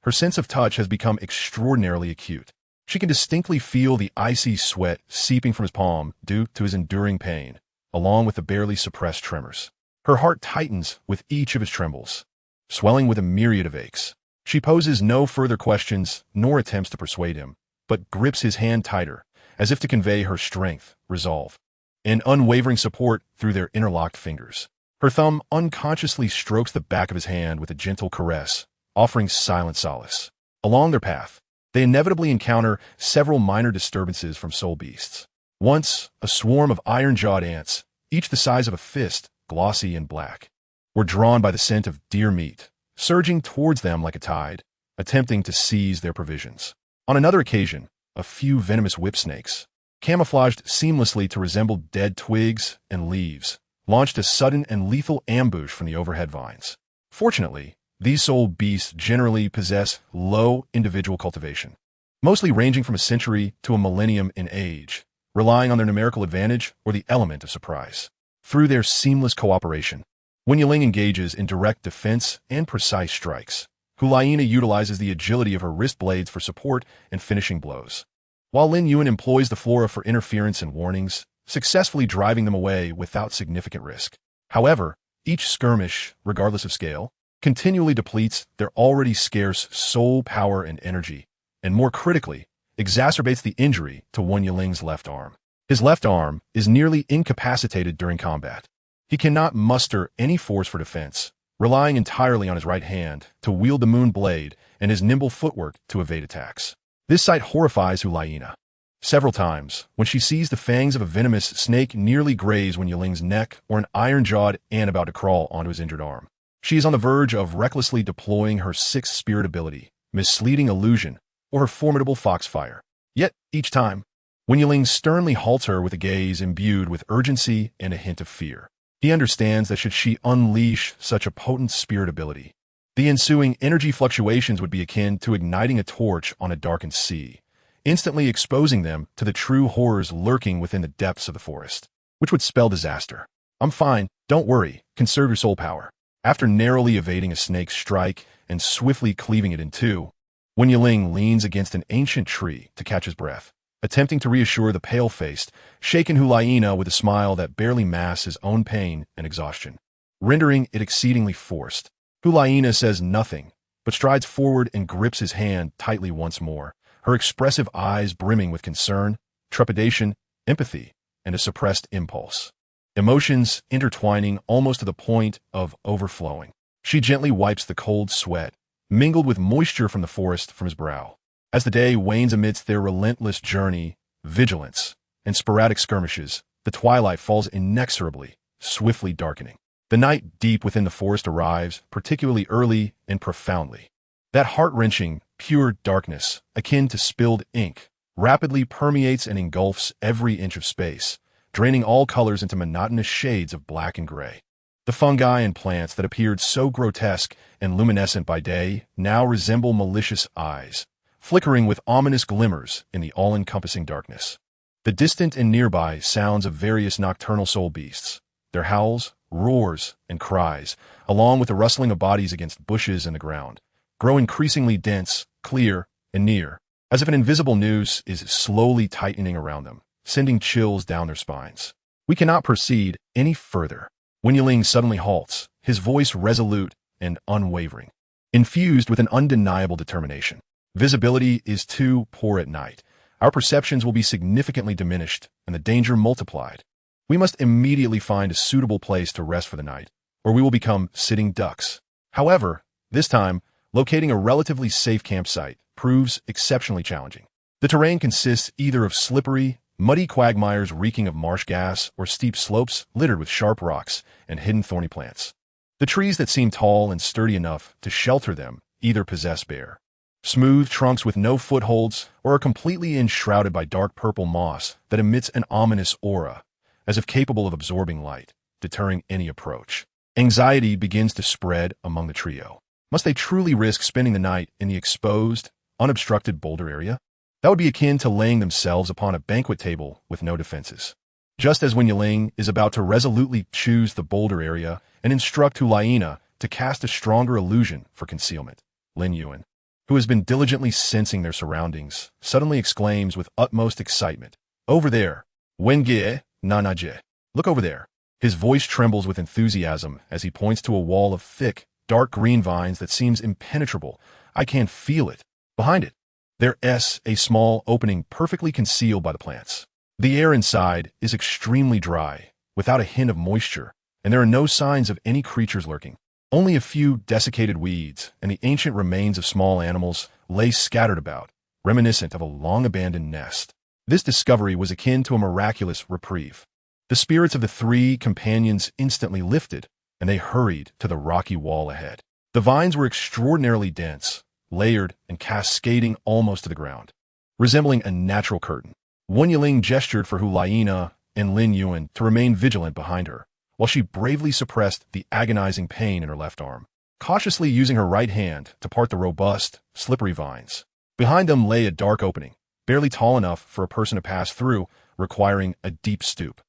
her sense of touch has become extraordinarily acute. She can distinctly feel the icy sweat seeping from his palm due to his enduring pain, along with the barely suppressed tremors. Her heart tightens with each of his trembles, swelling with a myriad of aches. She poses no further questions nor attempts to persuade him, but grips his hand tighter, as if to convey her strength, resolve, and unwavering support through their interlocked fingers. Her thumb unconsciously strokes the back of his hand with a gentle caress, offering silent solace. Along their path, they inevitably encounter several minor disturbances from soul beasts. Once, a swarm of iron-jawed ants, each the size of a fist, glossy and black, were drawn by the scent of deer meat, surging towards them like a tide, attempting to seize their provisions. On another occasion, a few venomous whip snakes, camouflaged seamlessly to resemble dead twigs and leaves, launched a sudden and lethal ambush from the overhead vines. Fortunately, these soul beasts generally possess low individual cultivation, mostly ranging from a century to a millennium in age, relying on their numerical advantage or the element of surprise. Through their seamless cooperation, Wen Yiling engages in direct defense and precise strikes. Hu Liena utilizes the agility of her wrist blades for support and finishing blows, while Lin Yuan employs the flora for interference and warnings, successfully driving them away without significant risk. However, each skirmish, regardless of scale, continually depletes their already scarce soul power and energy, and more critically, exacerbates the injury to Wen Yiling's left arm. His left arm is nearly incapacitated during combat. He cannot muster any force for defense, relying entirely on his right hand to wield the moon blade and his nimble footwork to evade attacks. This sight horrifies Hu Liena. Several times, when she sees the fangs of a venomous snake nearly graze Wen Yiling's neck or an iron-jawed ant about to crawl onto his injured arm, she is on the verge of recklessly deploying her sixth spirit ability, misleading illusion, or her formidable foxfire. Yet, each time, Wen Yiling sternly halts her with a gaze imbued with urgency and a hint of fear. He understands that should she unleash such a potent spirit ability, the ensuing energy fluctuations would be akin to igniting a torch on a darkened sea, instantly exposing them to the true horrors lurking within the depths of the forest, which would spell disaster. I'm fine, don't worry, conserve your soul power. After narrowly evading a snake's strike and swiftly cleaving it in two, Wen Yiling leans against an ancient tree to catch his breath, attempting to reassure the pale-faced, shaken Hu Liena with a smile that barely masks his own pain and exhaustion, rendering it exceedingly forced. Hu Liena says nothing, but strides forward and grips his hand tightly once more, her expressive eyes brimming with concern, trepidation, empathy, and a suppressed impulse. Emotions intertwining almost to the point of overflowing. She gently wipes the cold sweat, mingled with moisture from the forest, from his brow. As the day wanes amidst their relentless journey, vigilance, and sporadic skirmishes, the twilight falls inexorably, swiftly darkening. The night deep within the forest arrives, particularly early and profoundly. That heart-wrenching, pure darkness, akin to spilled ink, rapidly permeates and engulfs every inch of space, draining all colors into monotonous shades of black and gray. The fungi and plants that appeared so grotesque and luminescent by day now resemble malicious eyes, flickering with ominous glimmers in the all-encompassing darkness. The distant and nearby sounds of various nocturnal soul beasts, their howls, roars, and cries, along with the rustling of bodies against bushes and the ground, grow increasingly dense, clear, and near, as if an invisible noose is slowly tightening around them, sending chills down their spines. We cannot proceed any further. Wen Yiling suddenly halts, his voice resolute and unwavering, infused with an undeniable determination. Visibility is too poor at night. Our perceptions will be significantly diminished and the danger multiplied. We must immediately find a suitable place to rest for the night, or we will become sitting ducks. However, this time, locating a relatively safe campsite proves exceptionally challenging. The terrain consists either of slippery, muddy quagmires reeking of marsh gas or steep slopes littered with sharp rocks and hidden thorny plants. The trees that seem tall and sturdy enough to shelter them either possess bare, smooth trunks with no footholds or are completely enshrouded by dark purple moss that emits an ominous aura, as if capable of absorbing light, deterring any approach. Anxiety begins to spread among the trio. Must they truly risk spending the night in the exposed, unobstructed boulder area? That would be akin to laying themselves upon a banquet table with no defenses. Just as Wen Yiling is about to resolutely choose the boulder area and instruct Hu Liena to cast a stronger illusion for concealment, Lin Yuan, who has been diligently sensing their surroundings, suddenly exclaims with utmost excitement, "Over there! Wen Gie, Nana Jie! Look over there!" His voice trembles with enthusiasm as he points to a wall of thick, dark green vines that seems impenetrable. "I can feel it. Behind it, there's a small opening perfectly concealed by the plants. The air inside is extremely dry, without a hint of moisture, and there are no signs of any creatures lurking. Only a few desiccated weeds and the ancient remains of small animals lay scattered about, reminiscent of a long-abandoned nest." This discovery was akin to a miraculous reprieve. The spirits of the three companions instantly lifted, and they hurried to the rocky wall ahead. The vines were extraordinarily dense, layered and cascading almost to the ground, resembling a natural curtain. Wen Yiling gestured for Hu Liena and Lin Yuan to remain vigilant behind her, while she bravely suppressed the agonizing pain in her left arm, cautiously using her right hand to part the robust, slippery vines. Behind them lay a dark opening, barely tall enough for a person to pass through, requiring a deep stoop.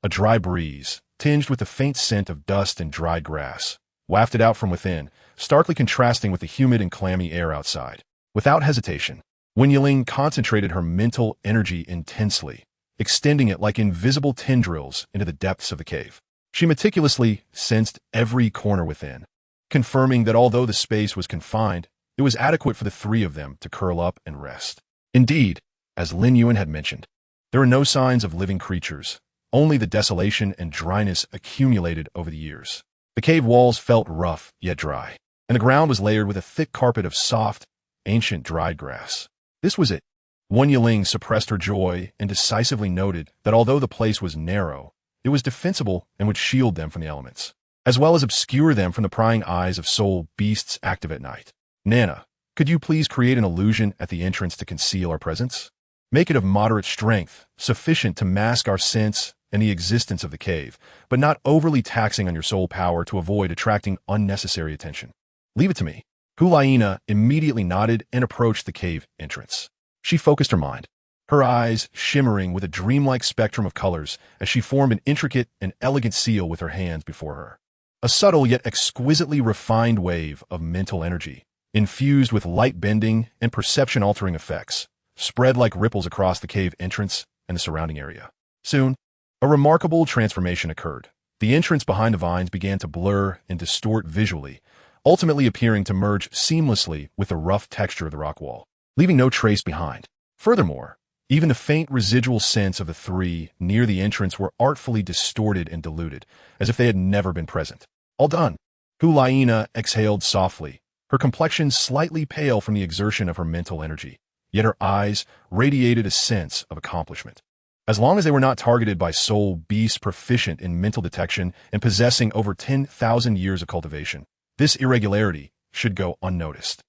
A dry breeze, tinged with the faint scent of dust and dried grass, wafted out from within, starkly contrasting with the humid and clammy air outside. Without hesitation, Wen Yiling concentrated her mental energy intensely, extending it like invisible tendrils into the depths of the cave. She meticulously sensed every corner within, confirming that although the space was confined, it was adequate for the three of them to curl up and rest. Indeed, as Lin Yuan had mentioned, there were no signs of living creatures, only the desolation and dryness accumulated over the years. The cave walls felt rough yet dry, and the ground was layered with a thick carpet of soft, ancient dried grass. This was it. Wen Yiling suppressed her joy and decisively noted that although the place was narrow, it was defensible and would shield them from the elements, as well as obscure them from the prying eyes of soul beasts active at night. "Nana, could you please create an illusion at the entrance to conceal our presence? Make it of moderate strength, sufficient to mask our sense and the existence of the cave, but not overly taxing on your soul power to avoid attracting unnecessary attention." "Leave it to me." Hu Liena immediately nodded and approached the cave entrance. She focused her mind, her eyes shimmering with a dreamlike spectrum of colors as she formed an intricate and elegant seal with her hands before her. A subtle yet exquisitely refined wave of mental energy, infused with light-bending and perception-altering effects, spread like ripples across the cave entrance and the surrounding area. Soon, a remarkable transformation occurred. The entrance behind the vines began to blur and distort visually, ultimately appearing to merge seamlessly with the rough texture of the rock wall, leaving no trace behind. Furthermore, even the faint residual scents of the three near the entrance were artfully distorted and diluted, as if they had never been present. All done. Hu Liena exhaled softly, her complexion slightly pale from the exertion of her mental energy, yet her eyes radiated a sense of accomplishment. As long as they were not targeted by soul beasts proficient in mental detection and possessing over 10,000 years of cultivation, this irregularity should go unnoticed.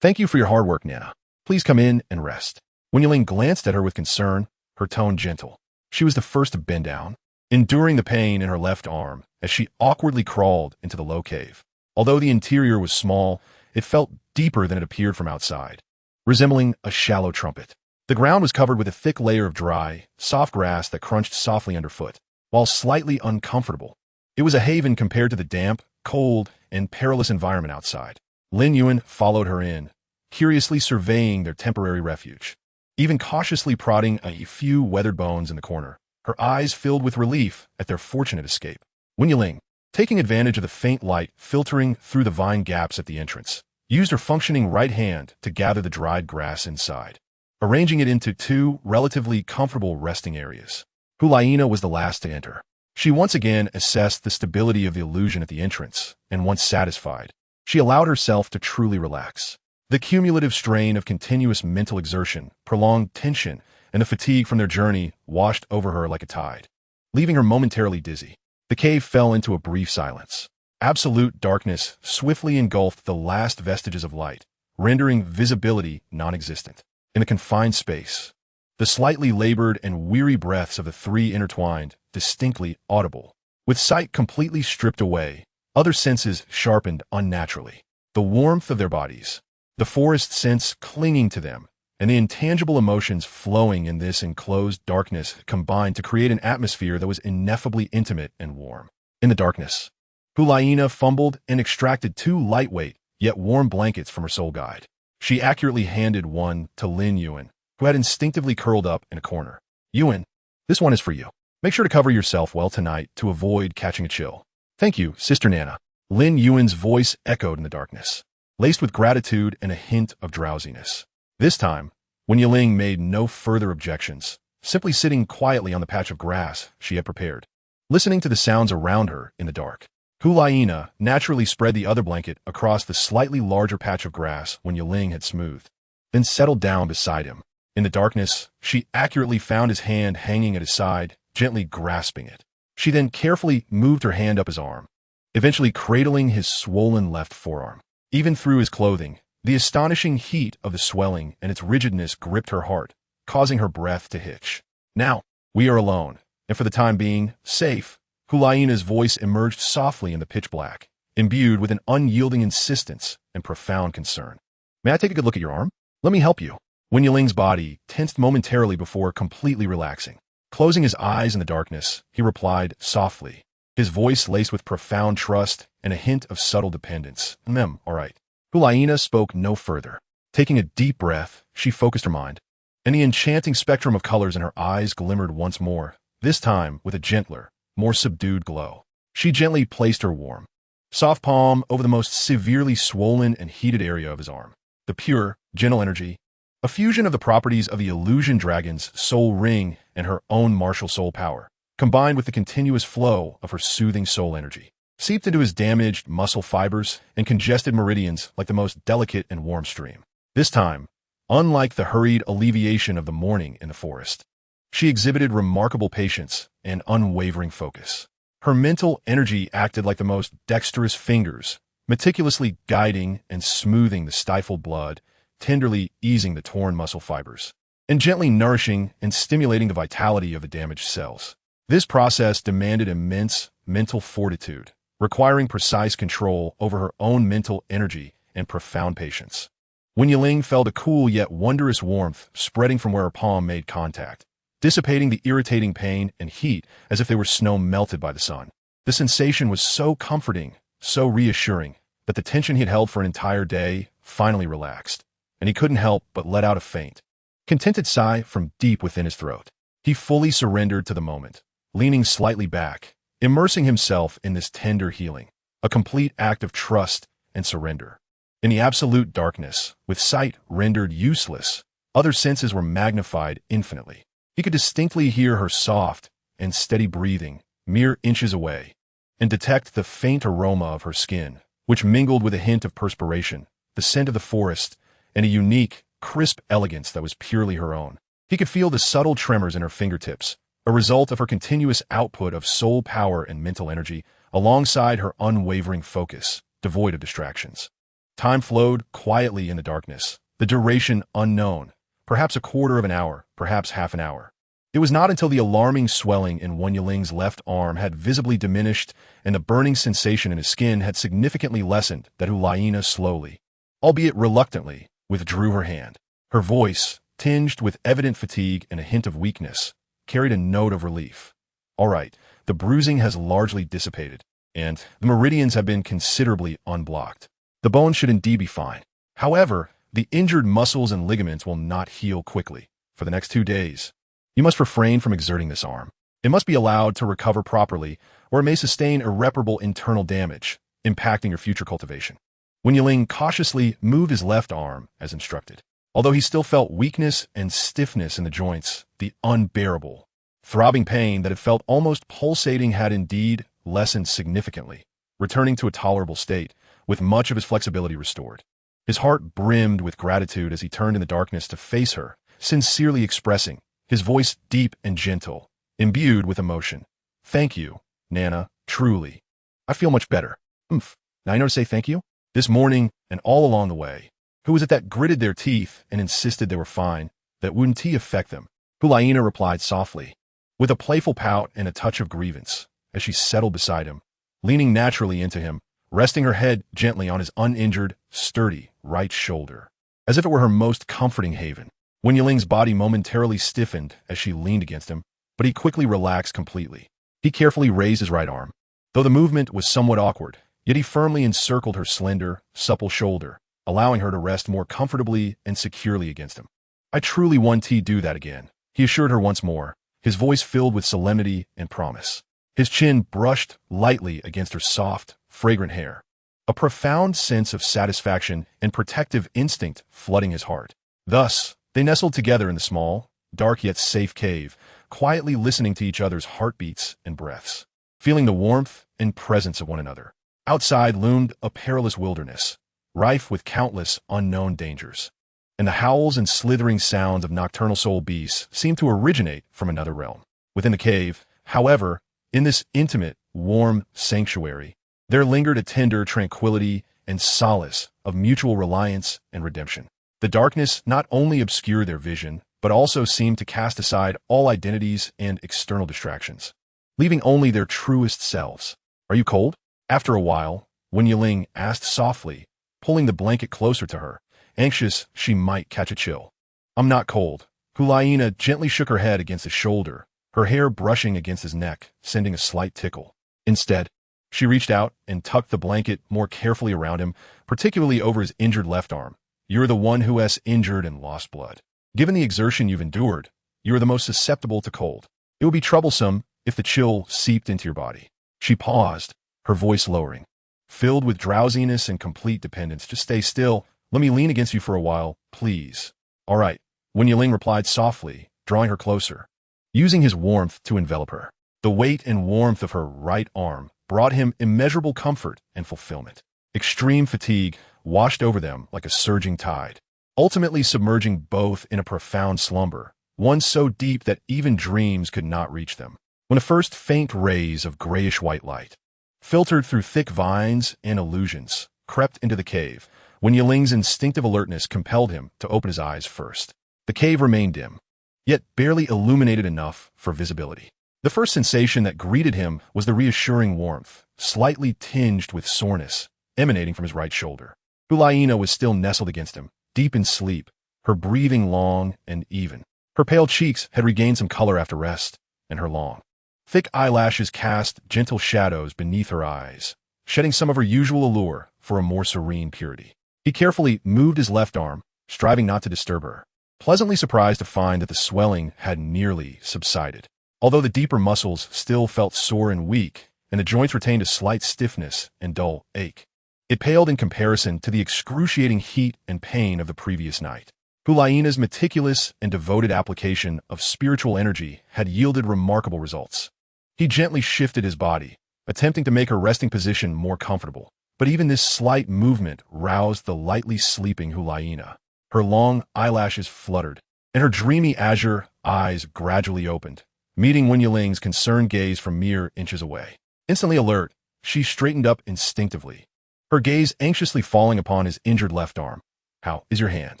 Thank you for your hard work, Nana. Please come in and rest. When Yiling glanced at her with concern, her tone gentle. She was the first to bend down, enduring the pain in her left arm as she awkwardly crawled into the low cave. Although the interior was small, it felt deeper than it appeared from outside, resembling a shallow trumpet. The ground was covered with a thick layer of dry, soft grass that crunched softly underfoot. While slightly uncomfortable, it was a haven compared to the damp, cold, and perilous environment outside. Lin Yuan followed her in, curiously surveying their temporary refuge, even cautiously prodding a few weathered bones in the corner, her eyes filled with relief at their fortunate escape. Wen Yiling, taking advantage of the faint light filtering through the vine gaps at the entrance, used her functioning right hand to gather the dried grass inside, arranging it into two relatively comfortable resting areas. Hu Liena was the last to enter. She once again assessed the stability of the illusion at the entrance, and once satisfied, she allowed herself to truly relax. The cumulative strain of continuous mental exertion, prolonged tension, and the fatigue from their journey washed over her like a tide, leaving her momentarily dizzy. The cave fell into a brief silence. Absolute darkness swiftly engulfed the last vestiges of light, rendering visibility non-existent. In the confined space, the slightly labored and weary breaths of the three intertwined, distinctly audible. With sight completely stripped away, other senses sharpened unnaturally. The warmth of their bodies, the forest scents clinging to them, and the intangible emotions flowing in this enclosed darkness combined to create an atmosphere that was ineffably intimate and warm. In the darkness, Hu Liena fumbled and extracted two lightweight, yet warm blankets from her soul guide. She accurately handed one to Lin Yuan, who had instinctively curled up in a corner. Yuan, this one is for you. Make sure to cover yourself well tonight to avoid catching a chill. Thank you, Sister Nana. Lin Yuan's voice echoed in the darkness, laced with gratitude and a hint of drowsiness. This time, Wen Yiling made no further objections, simply sitting quietly on the patch of grass she had prepared, listening to the sounds around her in the dark. Hu Liena naturally spread the other blanket across the slightly larger patch of grass Wen Yiling had smoothed, then settled down beside him. In the darkness, she accurately found his hand hanging at his side, gently grasping it. She then carefully moved her hand up his arm, eventually cradling his swollen left forearm. Even through his clothing, the astonishing heat of the swelling and its rigidness gripped her heart, causing her breath to hitch. Now, we are alone, and for the time being, safe. Hu Liena's voice emerged softly in the pitch black, imbued with an unyielding insistence and profound concern. May I take a good look at your arm? Let me help you. Wen Yiling's body tensed momentarily before completely relaxing. Closing his eyes in the darkness, he replied softly, his voice laced with profound trust and a hint of subtle dependence. All right. Hu Liena spoke no further. Taking a deep breath, she focused her mind, and the enchanting spectrum of colors in her eyes glimmered once more, this time with a gentler, more subdued glow. She gently placed her warm, soft palm over the most severely swollen and heated area of his arm. The pure, gentle energy, a fusion of the properties of the illusion dragon's soul ring and her own martial soul power, combined with the continuous flow of her soothing soul energy, seeped into his damaged muscle fibers and congested meridians like the most delicate and warm stream. This time, unlike the hurried alleviation of the morning in the forest, she exhibited remarkable patience and unwavering focus. Her mental energy acted like the most dexterous fingers, meticulously guiding and smoothing the stifled blood, tenderly easing the torn muscle fibers, and gently nourishing and stimulating the vitality of the damaged cells. This process demanded immense mental fortitude, requiring precise control over her own mental energy and profound patience. Wen Yiling felt a cool yet wondrous warmth spreading from where her palm made contact, dissipating the irritating pain and heat as if they were snow melted by the sun. The sensation was so comforting, so reassuring, that the tension he had held for an entire day finally relaxed, and he couldn't help but let out a faint, contented sigh from deep within his throat. He fully surrendered to the moment, leaning slightly back, immersing himself in this tender healing, a complete act of trust and surrender. In the absolute darkness, with sight rendered useless, other senses were magnified infinitely. He could distinctly hear her soft and steady breathing mere inches away, and detect the faint aroma of her skin, which mingled with a hint of perspiration, the scent of the forest, and a unique, crisp elegance that was purely her own. He could feel the subtle tremors in her fingertips, a result of her continuous output of soul power and mental energy, alongside her unwavering focus, devoid of distractions. Time flowed quietly in the darkness, the duration unknown, perhaps a quarter of an hour, perhaps half an hour. It was not until the alarming swelling in Wen Yiling's left arm had visibly diminished and the burning sensation in his skin had significantly lessened that Hu Liena slowly, albeit reluctantly, withdrew her hand. Her voice, tinged with evident fatigue and a hint of weakness, carried a note of relief. All right, the bruising has largely dissipated, and the meridians have been considerably unblocked. The bones should indeed be fine. However, the injured muscles and ligaments will not heal quickly. For the next 2 days, you must refrain from exerting this arm. It must be allowed to recover properly, or it may sustain irreparable internal damage, impacting your future cultivation. Wen Yiling cautiously moved his left arm as instructed. Although he still felt weakness and stiffness in the joints, the unbearable, throbbing pain that had felt almost pulsating had indeed lessened significantly, returning to a tolerable state, with much of his flexibility restored. His heart brimmed with gratitude as he turned in the darkness to face her, sincerely expressing, his voice deep and gentle, imbued with emotion. "Thank you, Nana, truly. I feel much better." Now I know to say thank you? This morning and all along the way, who was it that gritted their teeth and insisted they were fine, that wouldn't tea affect them? Hu Liena replied softly, with a playful pout and a touch of grievance, as she settled beside him, leaning naturally into him, resting her head gently on his uninjured, sturdy right shoulder, as if it were her most comforting haven. Wen Yiling's body momentarily stiffened as she leaned against him, but he quickly relaxed completely. He carefully raised his right arm. Though the movement was somewhat awkward, yet he firmly encircled her slender, supple shoulder, allowing her to rest more comfortably and securely against him. "I truly want to do that again," he assured her once more, his voice filled with solemnity and promise. His chin brushed lightly against her soft, fragrant hair, a profound sense of satisfaction and protective instinct flooding his heart. Thus, they nestled together in the small, dark yet safe cave, quietly listening to each other's heartbeats and breaths, feeling the warmth and presence of one another. Outside loomed a perilous wilderness, rife with countless unknown dangers, and the howls and slithering sounds of nocturnal soul beasts seemed to originate from another realm. Within the cave, however, in this intimate, warm sanctuary, there lingered a tender tranquility and solace of mutual reliance and redemption. The darkness not only obscured their vision, but also seemed to cast aside all identities and external distractions, leaving only their truest selves. "Are you cold?" After a while, Wen Yiling asked softly, pulling the blanket closer to her, anxious she might catch a chill. "I'm not cold." Hu Liena gently shook her head against his shoulder, her hair brushing against his neck, sending a slight tickle. Instead, she reached out and tucked the blanket more carefully around him, particularly over his injured left arm. "You're the one who has injured and lost blood. Given the exertion you've endured, you are the most susceptible to cold. It would be troublesome if the chill seeped into your body." She paused, her voice lowering, filled with drowsiness and complete dependence. "Just stay still. Let me lean against you for a while, please." "All right," Wen Yiling replied softly, drawing her closer, using his warmth to envelop her. The weight and warmth of her right arm brought him immeasurable comfort and fulfillment. Extreme fatigue washed over them like a surging tide, ultimately submerging both in a profound slumber, one so deep that even dreams could not reach them. When the first faint rays of grayish-white light, filtered through thick vines and illusions, crept into the cave, Wen Yiling's instinctive alertness compelled him to open his eyes first. The cave remained dim, yet barely illuminated enough for visibility. The first sensation that greeted him was the reassuring warmth, slightly tinged with soreness, emanating from his right shoulder. Hu Liena was still nestled against him, deep in sleep, her breathing long and even. Her pale cheeks had regained some color after rest, and her long, thick eyelashes cast gentle shadows beneath her eyes, shedding some of her usual allure for a more serene purity. He carefully moved his left arm, striving not to disturb her, pleasantly surprised to find that the swelling had nearly subsided. Although the deeper muscles still felt sore and weak, and the joints retained a slight stiffness and dull ache, it paled in comparison to the excruciating heat and pain of the previous night. Hu Liena's meticulous and devoted application of spiritual energy had yielded remarkable results. He gently shifted his body, attempting to make her resting position more comfortable, but even this slight movement roused the lightly sleeping Hu Liena. Her long eyelashes fluttered, and her dreamy azure eyes gradually opened, meeting Wen Yiling's concerned gaze from mere inches away. Instantly alert, she straightened up instinctively, her gaze anxiously falling upon his injured left arm. "How is your hand?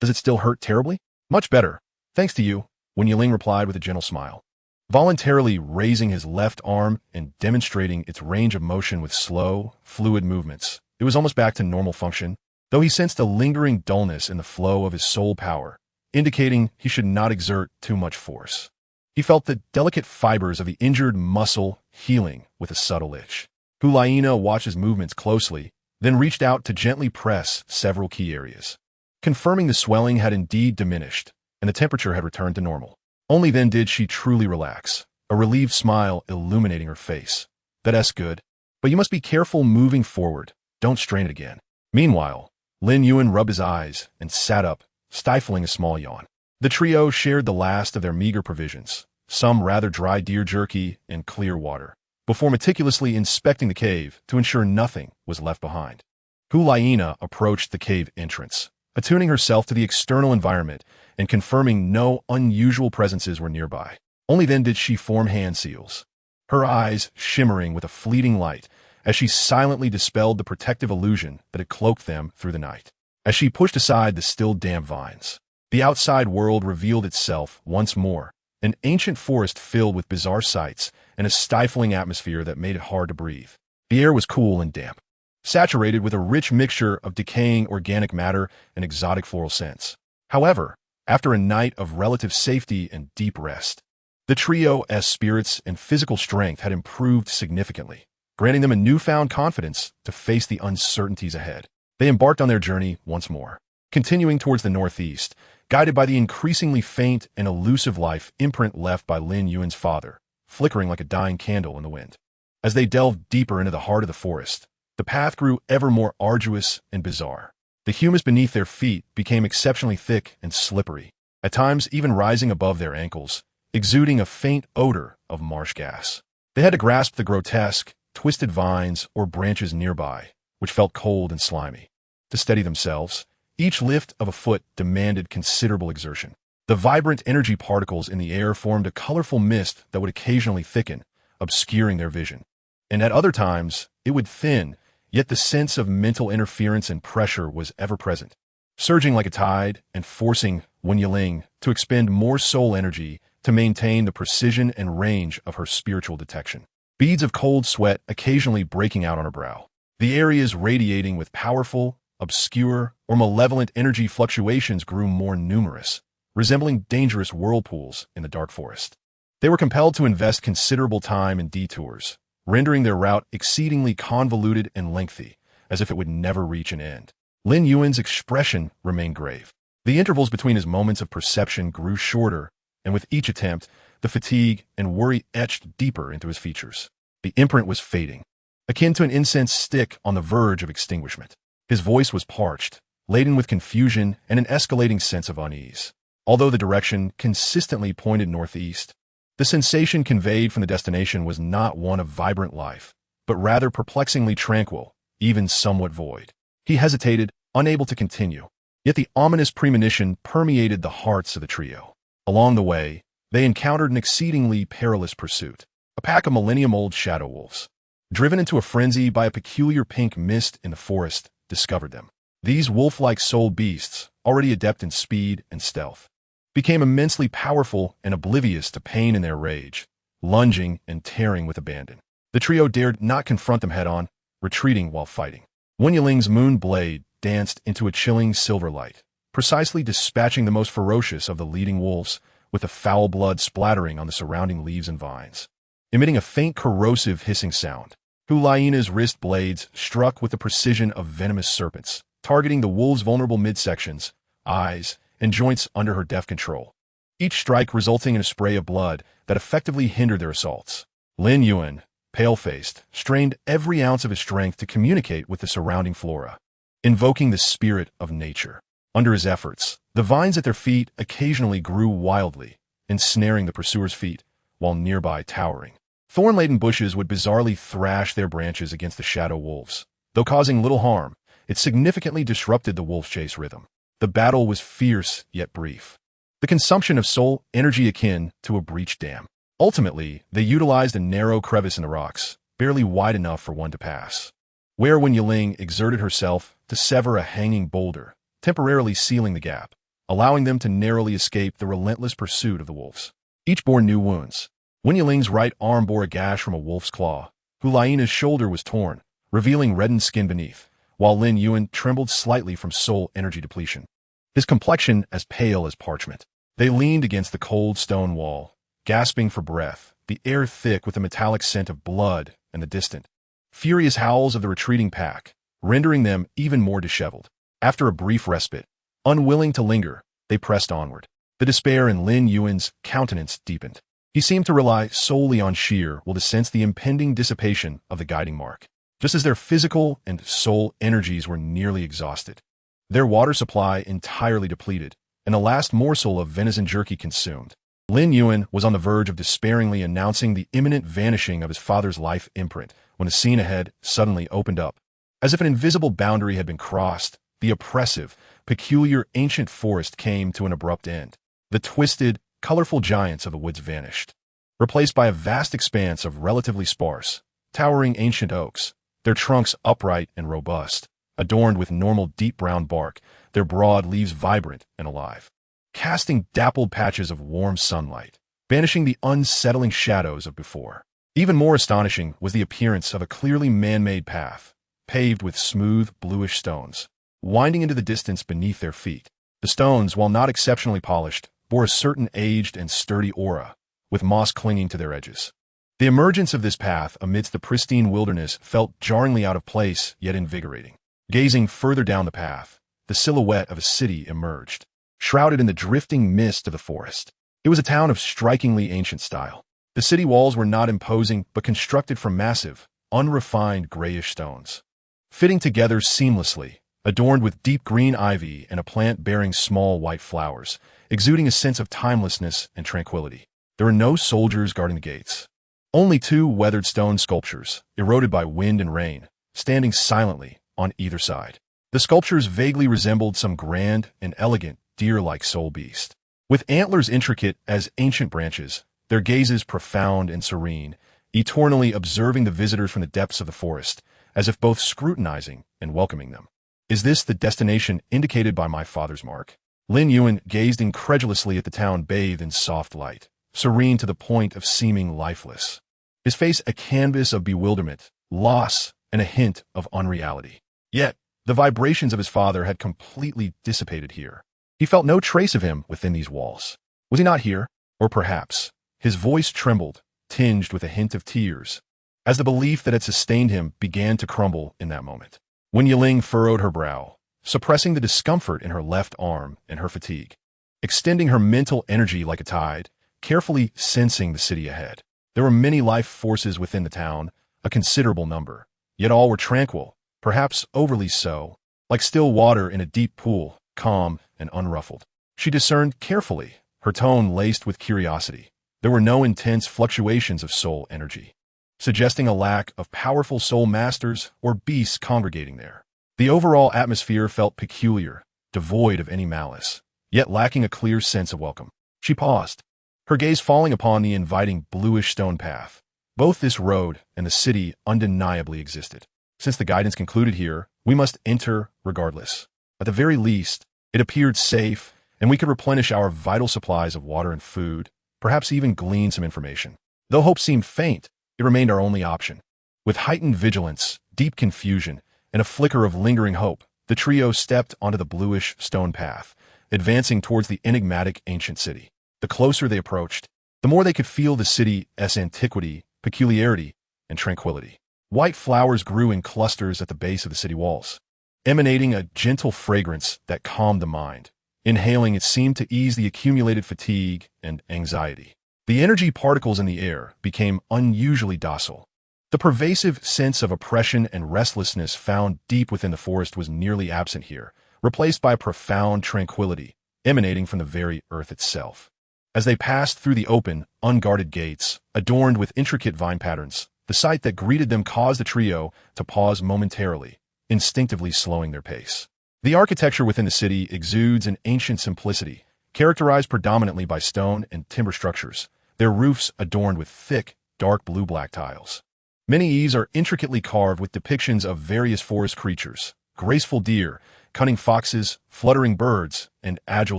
Does it still hurt terribly?" "Much better, thanks to you," Wen Yiling replied with a gentle smile. Voluntarily raising his left arm and demonstrating its range of motion with slow, fluid movements, it was almost back to normal function, though he sensed a lingering dullness in the flow of his soul power, indicating he should not exert too much force. He felt the delicate fibers of the injured muscle healing with a subtle itch. Hu Liena watched his movements closely, then reached out to gently press several key areas. Confirming the swelling had indeed diminished, and the temperature had returned to normal. Only then did she truly relax, a relieved smile illuminating her face. "That's good. But you must be careful moving forward. Don't strain it again." Meanwhile, Lin Yuan rubbed his eyes and sat up, stifling a small yawn. The trio shared the last of their meager provisions, some rather dry deer jerky and clear water, before meticulously inspecting the cave to ensure nothing was left behind. Hu Liena approached the cave entrance, attuning herself to the external environment and confirming no unusual presences were nearby. Only then did she form hand seals, her eyes shimmering with a fleeting light as she silently dispelled the protective illusion that had cloaked them through the night. As she pushed aside the still damp vines, the outside world revealed itself once more, an ancient forest filled with bizarre sights and a stifling atmosphere that made it hard to breathe. The air was cool and damp, saturated with a rich mixture of decaying organic matter and exotic floral scents. However, after a night of relative safety and deep rest, the trio's spirits and physical strength had improved significantly, granting them a newfound confidence to face the uncertainties ahead. They embarked on their journey once more, continuing towards the northeast, guided by the increasingly faint and elusive life imprint left by Lin Yuan's father, flickering like a dying candle in the wind. As they delved deeper into the heart of the forest, the path grew ever more arduous and bizarre. The humus beneath their feet became exceptionally thick and slippery, at times even rising above their ankles, exuding a faint odor of marsh gas. They had to grasp the grotesque, twisted vines or branches nearby, which felt cold and slimy. To steady themselves, each lift of a foot demanded considerable exertion. The vibrant energy particles in the air formed a colorful mist that would occasionally thicken, obscuring their vision. And at other times, it would thin, yet the sense of mental interference and pressure was ever present, surging like a tide and forcing Wen Yiling to expend more soul energy to maintain the precision and range of her spiritual detection. Beads of cold sweat occasionally breaking out on her brow. The areas radiating with powerful, obscure, or malevolent energy fluctuations grew more numerous, resembling dangerous whirlpools in the dark forest. They were compelled to invest considerable time in detours, rendering their route exceedingly convoluted and lengthy, as if it would never reach an end. Lin Yuan's expression remained grave. The intervals between his moments of perception grew shorter, and with each attempt, the fatigue and worry etched deeper into his features. The imprint was fading, akin to an incense stick on the verge of extinguishment. His voice was parched, laden with confusion and an escalating sense of unease. Although the direction consistently pointed northeast, the sensation conveyed from the destination was not one of vibrant life, but rather perplexingly tranquil, even somewhat void. He hesitated, unable to continue. Yet the ominous premonition permeated the hearts of the trio. Along the way, they encountered an exceedingly perilous pursuit. A pack of millennium-old shadow wolves, driven into a frenzy by a peculiar pink mist in the forest, discovered them. These wolf-like soul beasts, already adept in speed and stealth, became immensely powerful and oblivious to pain in their rage, lunging and tearing with abandon. The trio dared not confront them head-on, retreating while fighting. Wen Yiling's moon blade danced into a chilling silver light, precisely dispatching the most ferocious of the leading wolves, with the foul blood splattering on the surrounding leaves and vines. Emitting a faint corrosive hissing sound, Hu Liena's wrist blades struck with the precision of venomous serpents, targeting the wolves' vulnerable midsections, eyes, and joints under her deft control. Each strike resulting in a spray of blood that effectively hindered their assaults. Lin Yuan, pale-faced, strained every ounce of his strength to communicate with the surrounding flora, invoking the spirit of nature. Under his efforts, the vines at their feet occasionally grew wildly, ensnaring the pursuer's feet, while nearby towering thorn-laden bushes would bizarrely thrash their branches against the shadow wolves. Though causing little harm, it significantly disrupted the wolf chase rhythm. The battle was fierce yet brief, the consumption of soul energy akin to a breached dam. Ultimately, they utilized a narrow crevice in the rocks, barely wide enough for one to pass, where Wen Yiling exerted herself to sever a hanging boulder, temporarily sealing the gap, allowing them to narrowly escape the relentless pursuit of the wolves. Each bore new wounds. Wen Yiling's right arm bore a gash from a wolf's claw. Hu Liena's shoulder was torn, revealing reddened skin beneath, while Lin Yuan trembled slightly from soul energy depletion, his complexion as pale as parchment. They leaned against the cold stone wall, gasping for breath, the air thick with the metallic scent of blood and the distant, furious howls of the retreating pack, rendering them even more disheveled. After a brief respite, unwilling to linger, they pressed onward. The despair in Lin Yuan's countenance deepened. He seemed to rely solely on sheer will to sense the impending dissipation of the guiding mark, just as their physical and soul energies were nearly exhausted, their water supply entirely depleted, and the last morsel of venison jerky consumed. Lin Yuan was on the verge of despairingly announcing the imminent vanishing of his father's life imprint when the scene ahead suddenly opened up. As if an invisible boundary had been crossed, the oppressive, peculiar ancient forest came to an abrupt end. The twisted, colorful giants of the woods vanished, replaced by a vast expanse of relatively sparse, towering ancient oaks, their trunks upright and robust, adorned with normal deep brown bark, their broad leaves vibrant and alive, casting dappled patches of warm sunlight, banishing the unsettling shadows of before. Even more astonishing was the appearance of a clearly man-made path, paved with smooth, bluish stones, winding into the distance beneath their feet. The stones, while not exceptionally polished, bore a certain aged and sturdy aura, with moss clinging to their edges. The emergence of this path amidst the pristine wilderness felt jarringly out of place, yet invigorating. Gazing further down the path, the silhouette of a city emerged, shrouded in the drifting mist of the forest. It was a town of strikingly ancient style. The city walls were not imposing, but constructed from massive, unrefined grayish stones, fitting together seamlessly, adorned with deep green ivy and a plant bearing small white flowers, exuding a sense of timelessness and tranquility. There were no soldiers guarding the gates. Only two weathered stone sculptures, eroded by wind and rain, standing silently on either side. The sculptures vaguely resembled some grand and elegant deer-like soul beast, with antlers intricate as ancient branches, their gazes profound and serene, eternally observing the visitors from the depths of the forest, as if both scrutinizing and welcoming them. Is this the destination indicated by my father's mark? Lin Yuan gazed incredulously at the town bathed in soft light, serene to the point of seeming lifeless, his face a canvas of bewilderment, loss, and a hint of unreality. Yet, the vibrations of his father had completely dissipated here. He felt no trace of him within these walls. Was he not here? Or perhaps, his voice trembled, tinged with a hint of tears, as the belief that had sustained him began to crumble in that moment. Wen Yiling furrowed her brow, suppressing the discomfort in her left arm and her fatigue, extending her mental energy like a tide, carefully sensing the city ahead. There were many life forces within the town, a considerable number, yet all were tranquil, perhaps overly so, like still water in a deep pool, calm and unruffled. She discerned carefully, her tone laced with curiosity. There were no intense fluctuations of soul energy, suggesting a lack of powerful soul masters or beasts congregating there. The overall atmosphere felt peculiar, devoid of any malice, yet lacking a clear sense of welcome. She paused, her gaze falling upon the inviting bluish stone path. Both this road and the city undeniably existed. Since the guidance concluded here, we must enter regardless. At the very least, it appeared safe, and we could replenish our vital supplies of water and food, perhaps even glean some information. Though hope seemed faint, it remained our only option. With heightened vigilance, deep confusion, and a flicker of lingering hope, the trio stepped onto the bluish stone path, advancing towards the enigmatic ancient city. The closer they approached, the more they could feel the city's antiquity, peculiarity, and tranquility. White flowers grew in clusters at the base of the city walls, emanating a gentle fragrance that calmed the mind. Inhaling it seemed to ease the accumulated fatigue and anxiety. The energy particles in the air became unusually docile. The pervasive sense of oppression and restlessness found deep within the forest was nearly absent here, replaced by a profound tranquility emanating from the very earth itself. As they passed through the open, unguarded gates, adorned with intricate vine patterns, the sight that greeted them caused the trio to pause momentarily, instinctively slowing their pace. The architecture within the city exudes an ancient simplicity, characterized predominantly by stone and timber structures, their roofs adorned with thick, dark blue-black tiles. Many eaves are intricately carved with depictions of various forest creatures, graceful deer, cunning foxes, fluttering birds, and agile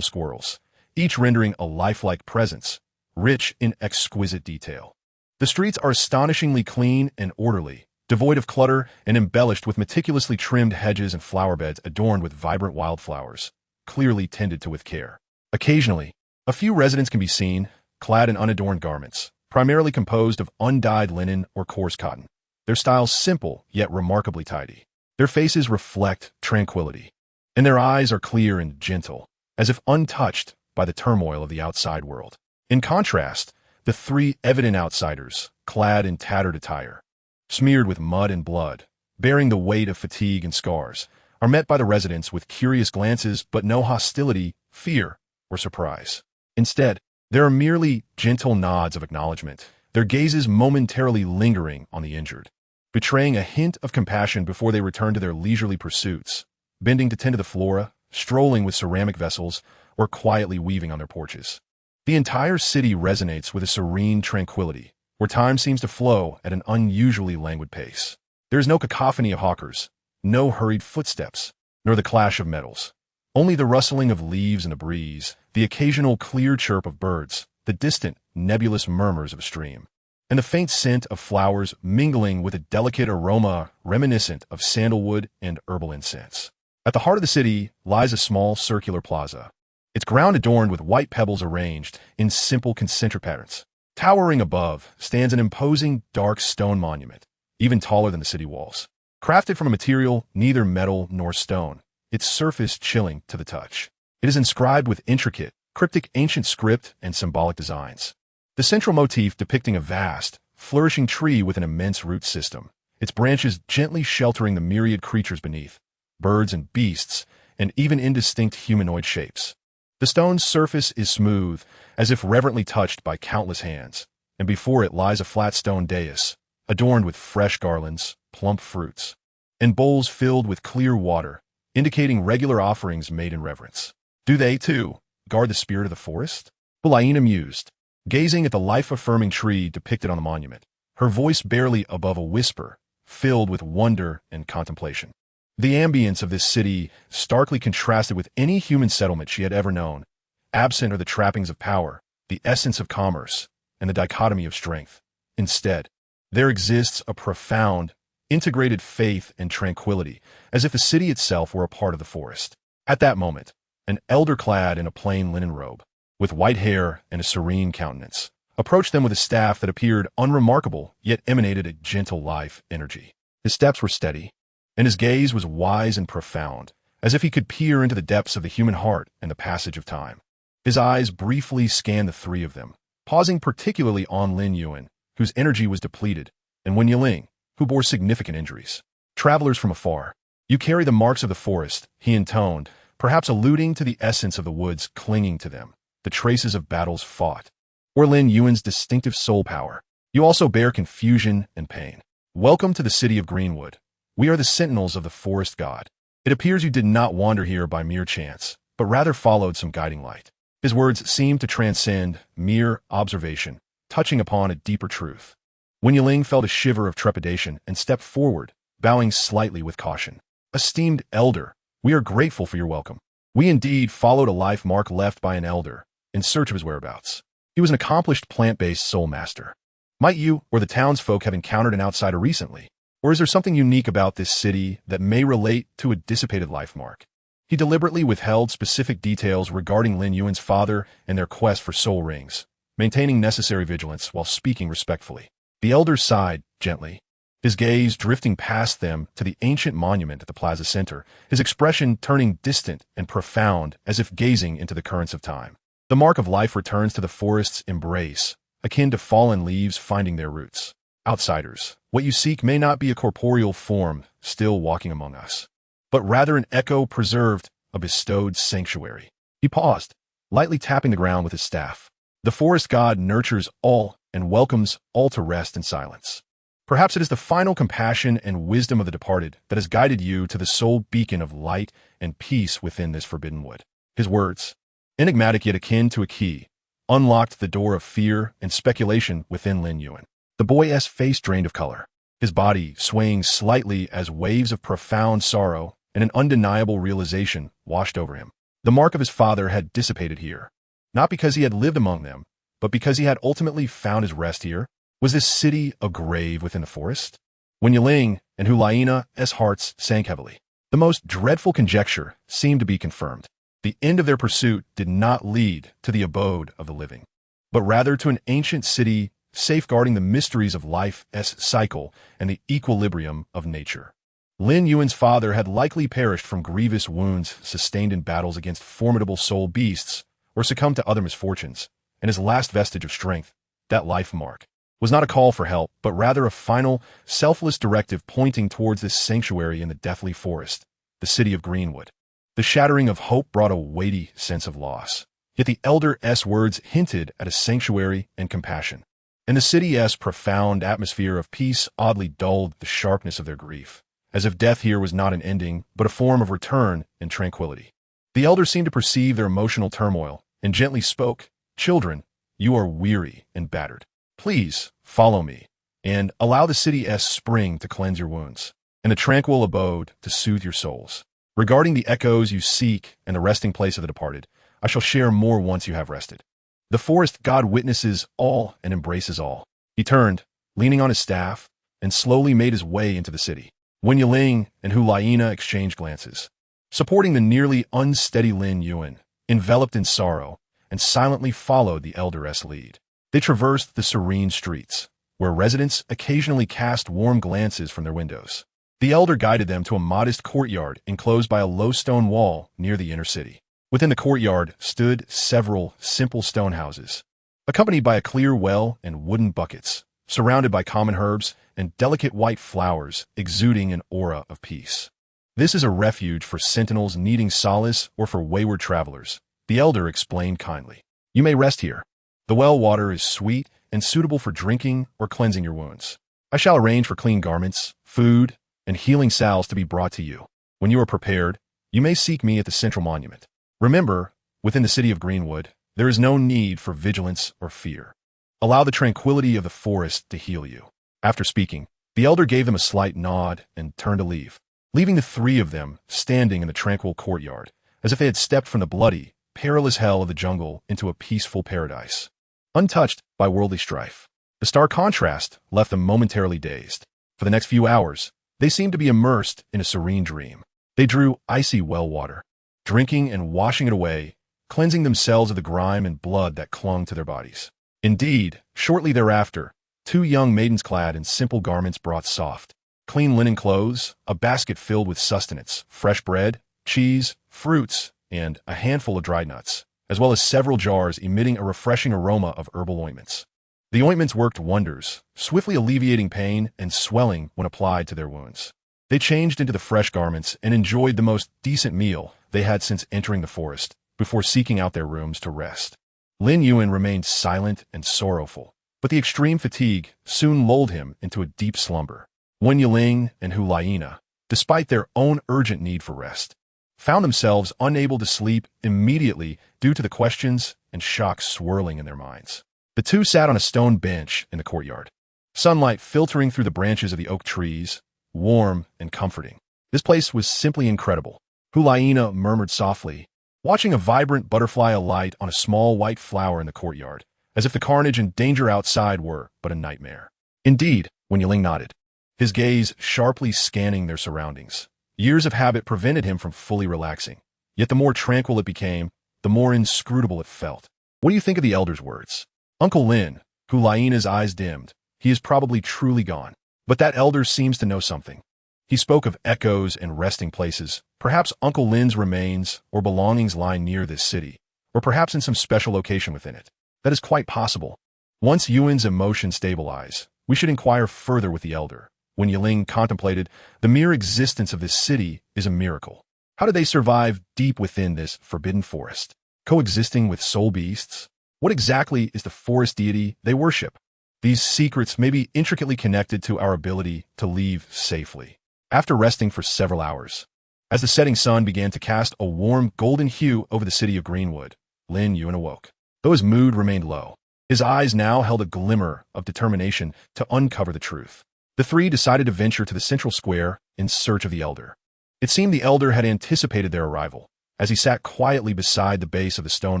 squirrels, each rendering a lifelike presence, rich in exquisite detail. The streets are astonishingly clean and orderly, devoid of clutter and embellished with meticulously trimmed hedges and flower beds adorned with vibrant wildflowers, clearly tended to with care. Occasionally, a few residents can be seen, clad in unadorned garments, primarily composed of undyed linen or coarse cotton. Their styles simple, yet remarkably tidy. Their faces reflect tranquility, and their eyes are clear and gentle, as if untouched by the turmoil of the outside world. In contrast, the three evident outsiders, clad in tattered attire, smeared with mud and blood, bearing the weight of fatigue and scars, are met by the residents with curious glances but no hostility, fear, or surprise. Instead, there are merely gentle nods of acknowledgement, their gazes momentarily lingering on the injured, betraying a hint of compassion before they return to their leisurely pursuits, bending to tend to the flora, strolling with ceramic vessels, or quietly weaving on their porches. The entire city resonates with a serene tranquility, where time seems to flow at an unusually languid pace. There is no cacophony of hawkers, no hurried footsteps, nor the clash of metals. Only the rustling of leaves in a breeze, the occasional clear chirp of birds, the distant, nebulous murmurs of a stream, and the faint scent of flowers mingling with a delicate aroma reminiscent of sandalwood and herbal incense. At the heart of the city lies a small circular plaza, its ground adorned with white pebbles arranged in simple concentric patterns. Towering above stands an imposing dark stone monument, even taller than the city walls. Crafted from a material neither metal nor stone, its surface chilling to the touch. It is inscribed with intricate, cryptic ancient script and symbolic designs. The central motif depicting a vast, flourishing tree with an immense root system, its branches gently sheltering the myriad creatures beneath, birds and beasts, and even indistinct humanoid shapes. The stone's surface is smooth, as if reverently touched by countless hands, and before it lies a flat stone dais, adorned with fresh garlands, plump fruits, and bowls filled with clear water, indicating regular offerings made in reverence. Do they, too, guard the spirit of the forest? Hu Liena mused, gazing at the life-affirming tree depicted on the monument, her voice barely above a whisper, filled with wonder and contemplation. The ambience of this city starkly contrasted with any human settlement she had ever known. Absent are the trappings of power, the essence of commerce, and the dichotomy of strength. Instead, there exists a profound, integrated faith and tranquility, as if the city itself were a part of the forest. At that moment, an elder clad in a plain linen robe, with white hair and a serene countenance, approached them with a staff that appeared unremarkable, yet emanated a gentle life energy. His steps were steady, and his gaze was wise and profound, as if he could peer into the depths of the human heart and the passage of time. His eyes briefly scanned the three of them, pausing particularly on Lin Yuan, whose energy was depleted, and Wen Yiling, who bore significant injuries. Travelers from afar, you carry the marks of the forest, he intoned, perhaps alluding to the essence of the woods clinging to them, the traces of battles fought, or Lin Yuan's distinctive soul power. You also bear confusion and pain. Welcome to the city of Greenwood. We are the sentinels of the forest god. It appears you did not wander here by mere chance, but rather followed some guiding light. His words seemed to transcend mere observation, touching upon a deeper truth. Wen Yiling felt a shiver of trepidation and stepped forward, bowing slightly with caution. Esteemed elder, we are grateful for your welcome. We indeed followed a life mark left by an elder, in search of his whereabouts. He was an accomplished plant-based soul master. Might you or the townsfolk have encountered an outsider recently? Or is there something unique about this city that may relate to a dissipated life mark? He deliberately withheld specific details regarding Lin Yuan's father and their quest for soul rings, maintaining necessary vigilance while speaking respectfully. The elder sighed gently, his gaze drifting past them to the ancient monument at the plaza center, his expression turning distant and profound as if gazing into the currents of time. The mark of life returns to the forest's embrace, akin to fallen leaves finding their roots. Outsiders, what you seek may not be a corporeal form still walking among us, but rather an echo preserved, a bestowed sanctuary. He paused, lightly tapping the ground with his staff. The forest god nurtures all and welcomes all to rest in silence. Perhaps it is the final compassion and wisdom of the departed that has guided you to the sole beacon of light and peace within this forbidden wood. His words, enigmatic yet akin to a key, unlocked the door of fear and speculation within Lin Yuan. The boy's face drained of color, his body swaying slightly as waves of profound sorrow and an undeniable realization washed over him. The mark of his father had dissipated here, not because he had lived among them, but because he had ultimately found his rest here. Was this city a grave within the forest? When Yiling and Hu Liena's hearts sank heavily, the most dreadful conjecture seemed to be confirmed. The end of their pursuit did not lead to the abode of the living, but rather to an ancient city safeguarding the mysteries of life's cycle and the equilibrium of nature. Lin Yuan's father had likely perished from grievous wounds sustained in battles against formidable soul beasts or succumbed to other misfortunes, and his last vestige of strength, that life mark, was not a call for help, but rather a final, selfless directive pointing towards this sanctuary in the deathly forest, the city of Greenwood. The shattering of hope brought a weighty sense of loss, yet the elder's words hinted at a sanctuary and compassion, and the city's profound atmosphere of peace oddly dulled the sharpness of their grief, as if death here was not an ending, but a form of return and tranquility. The elder seemed to perceive their emotional turmoil, and gently spoke, "Children, you are weary and battered. Please follow me, and allow the city's spring to cleanse your wounds, and the tranquil abode to soothe your souls. Regarding the echoes you seek and the resting place of the departed, I shall share more once you have rested. The forest god witnesses all and embraces all." He turned, leaning on his staff, and slowly made his way into the city. When Yiling and Hu Liena exchanged glances, supporting the nearly unsteady Lin Yuan, enveloped in sorrow, and silently followed the elder's lead. They traversed the serene streets, where residents occasionally cast warm glances from their windows. The elder guided them to a modest courtyard enclosed by a low stone wall near the inner city. Within the courtyard stood several simple stone houses, accompanied by a clear well and wooden buckets, surrounded by common herbs and delicate white flowers exuding an aura of peace. "This is a refuge for sentinels needing solace or for wayward travelers," the elder explained kindly. "You may rest here. The well water is sweet and suitable for drinking or cleansing your wounds. I shall arrange for clean garments, food, and healing salves to be brought to you. When you are prepared, you may seek me at the central monument. Remember, within the city of Greenwood, there is no need for vigilance or fear. Allow the tranquility of the forest to heal you." After speaking, the elder gave them a slight nod and turned to leave, leaving the three of them standing in the tranquil courtyard, as if they had stepped from the bloody, perilous hell of the jungle into a peaceful paradise, untouched by worldly strife. The stark contrast left them momentarily dazed. For the next few hours, they seemed to be immersed in a serene dream. They drew icy well water, drinking and washing it away, cleansing themselves of the grime and blood that clung to their bodies. Indeed, shortly thereafter, two young maidens clad in simple garments brought soft, clean linen clothes, a basket filled with sustenance, fresh bread, cheese, fruits, and a handful of dried nuts, as well as several jars emitting a refreshing aroma of herbal ointments. The ointments worked wonders, swiftly alleviating pain and swelling when applied to their wounds. They changed into the fresh garments and enjoyed the most decent meal they had since entering the forest, before seeking out their rooms to rest. Lin Yuan remained silent and sorrowful, but the extreme fatigue soon lulled him into a deep slumber. When Yiling and Hu Liena, despite their own urgent need for rest, found themselves unable to sleep immediately due to the questions and shocks swirling in their minds. The two sat on a stone bench in the courtyard, sunlight filtering through the branches of the oak trees, warm and comforting. This place was simply incredible, Hu Liena murmured softly, watching a vibrant butterfly alight on a small white flower in the courtyard, as if the carnage and danger outside were but a nightmare. Indeed, when Yiling nodded, his gaze sharply scanning their surroundings. Years of habit prevented him from fully relaxing, yet the more tranquil it became, the more inscrutable it felt. "What do you think of the elder's words?" "Uncle Lin," Hu Liena's eyes dimmed. "He is probably truly gone. But that elder seems to know something. He spoke of echoes and resting places. Perhaps Uncle Lin's remains or belongings lie near this city, or perhaps in some special location within it. That is quite possible. Once Yuan's emotions stabilize, we should inquire further with the elder. When Yiling contemplated, the mere existence of this city is a miracle. How did they survive deep within this forbidden forest, coexisting with soul beasts? What exactly is the forest deity they worship? These secrets may be intricately connected to our ability to leave safely. After resting for several hours, as the setting sun began to cast a warm golden hue over the city of Greenwood, Lin Yuan awoke. Though his mood remained low, his eyes now held a glimmer of determination to uncover the truth. The three decided to venture to the central square in search of the elder. It seemed the elder had anticipated their arrival, as he sat quietly beside the base of the stone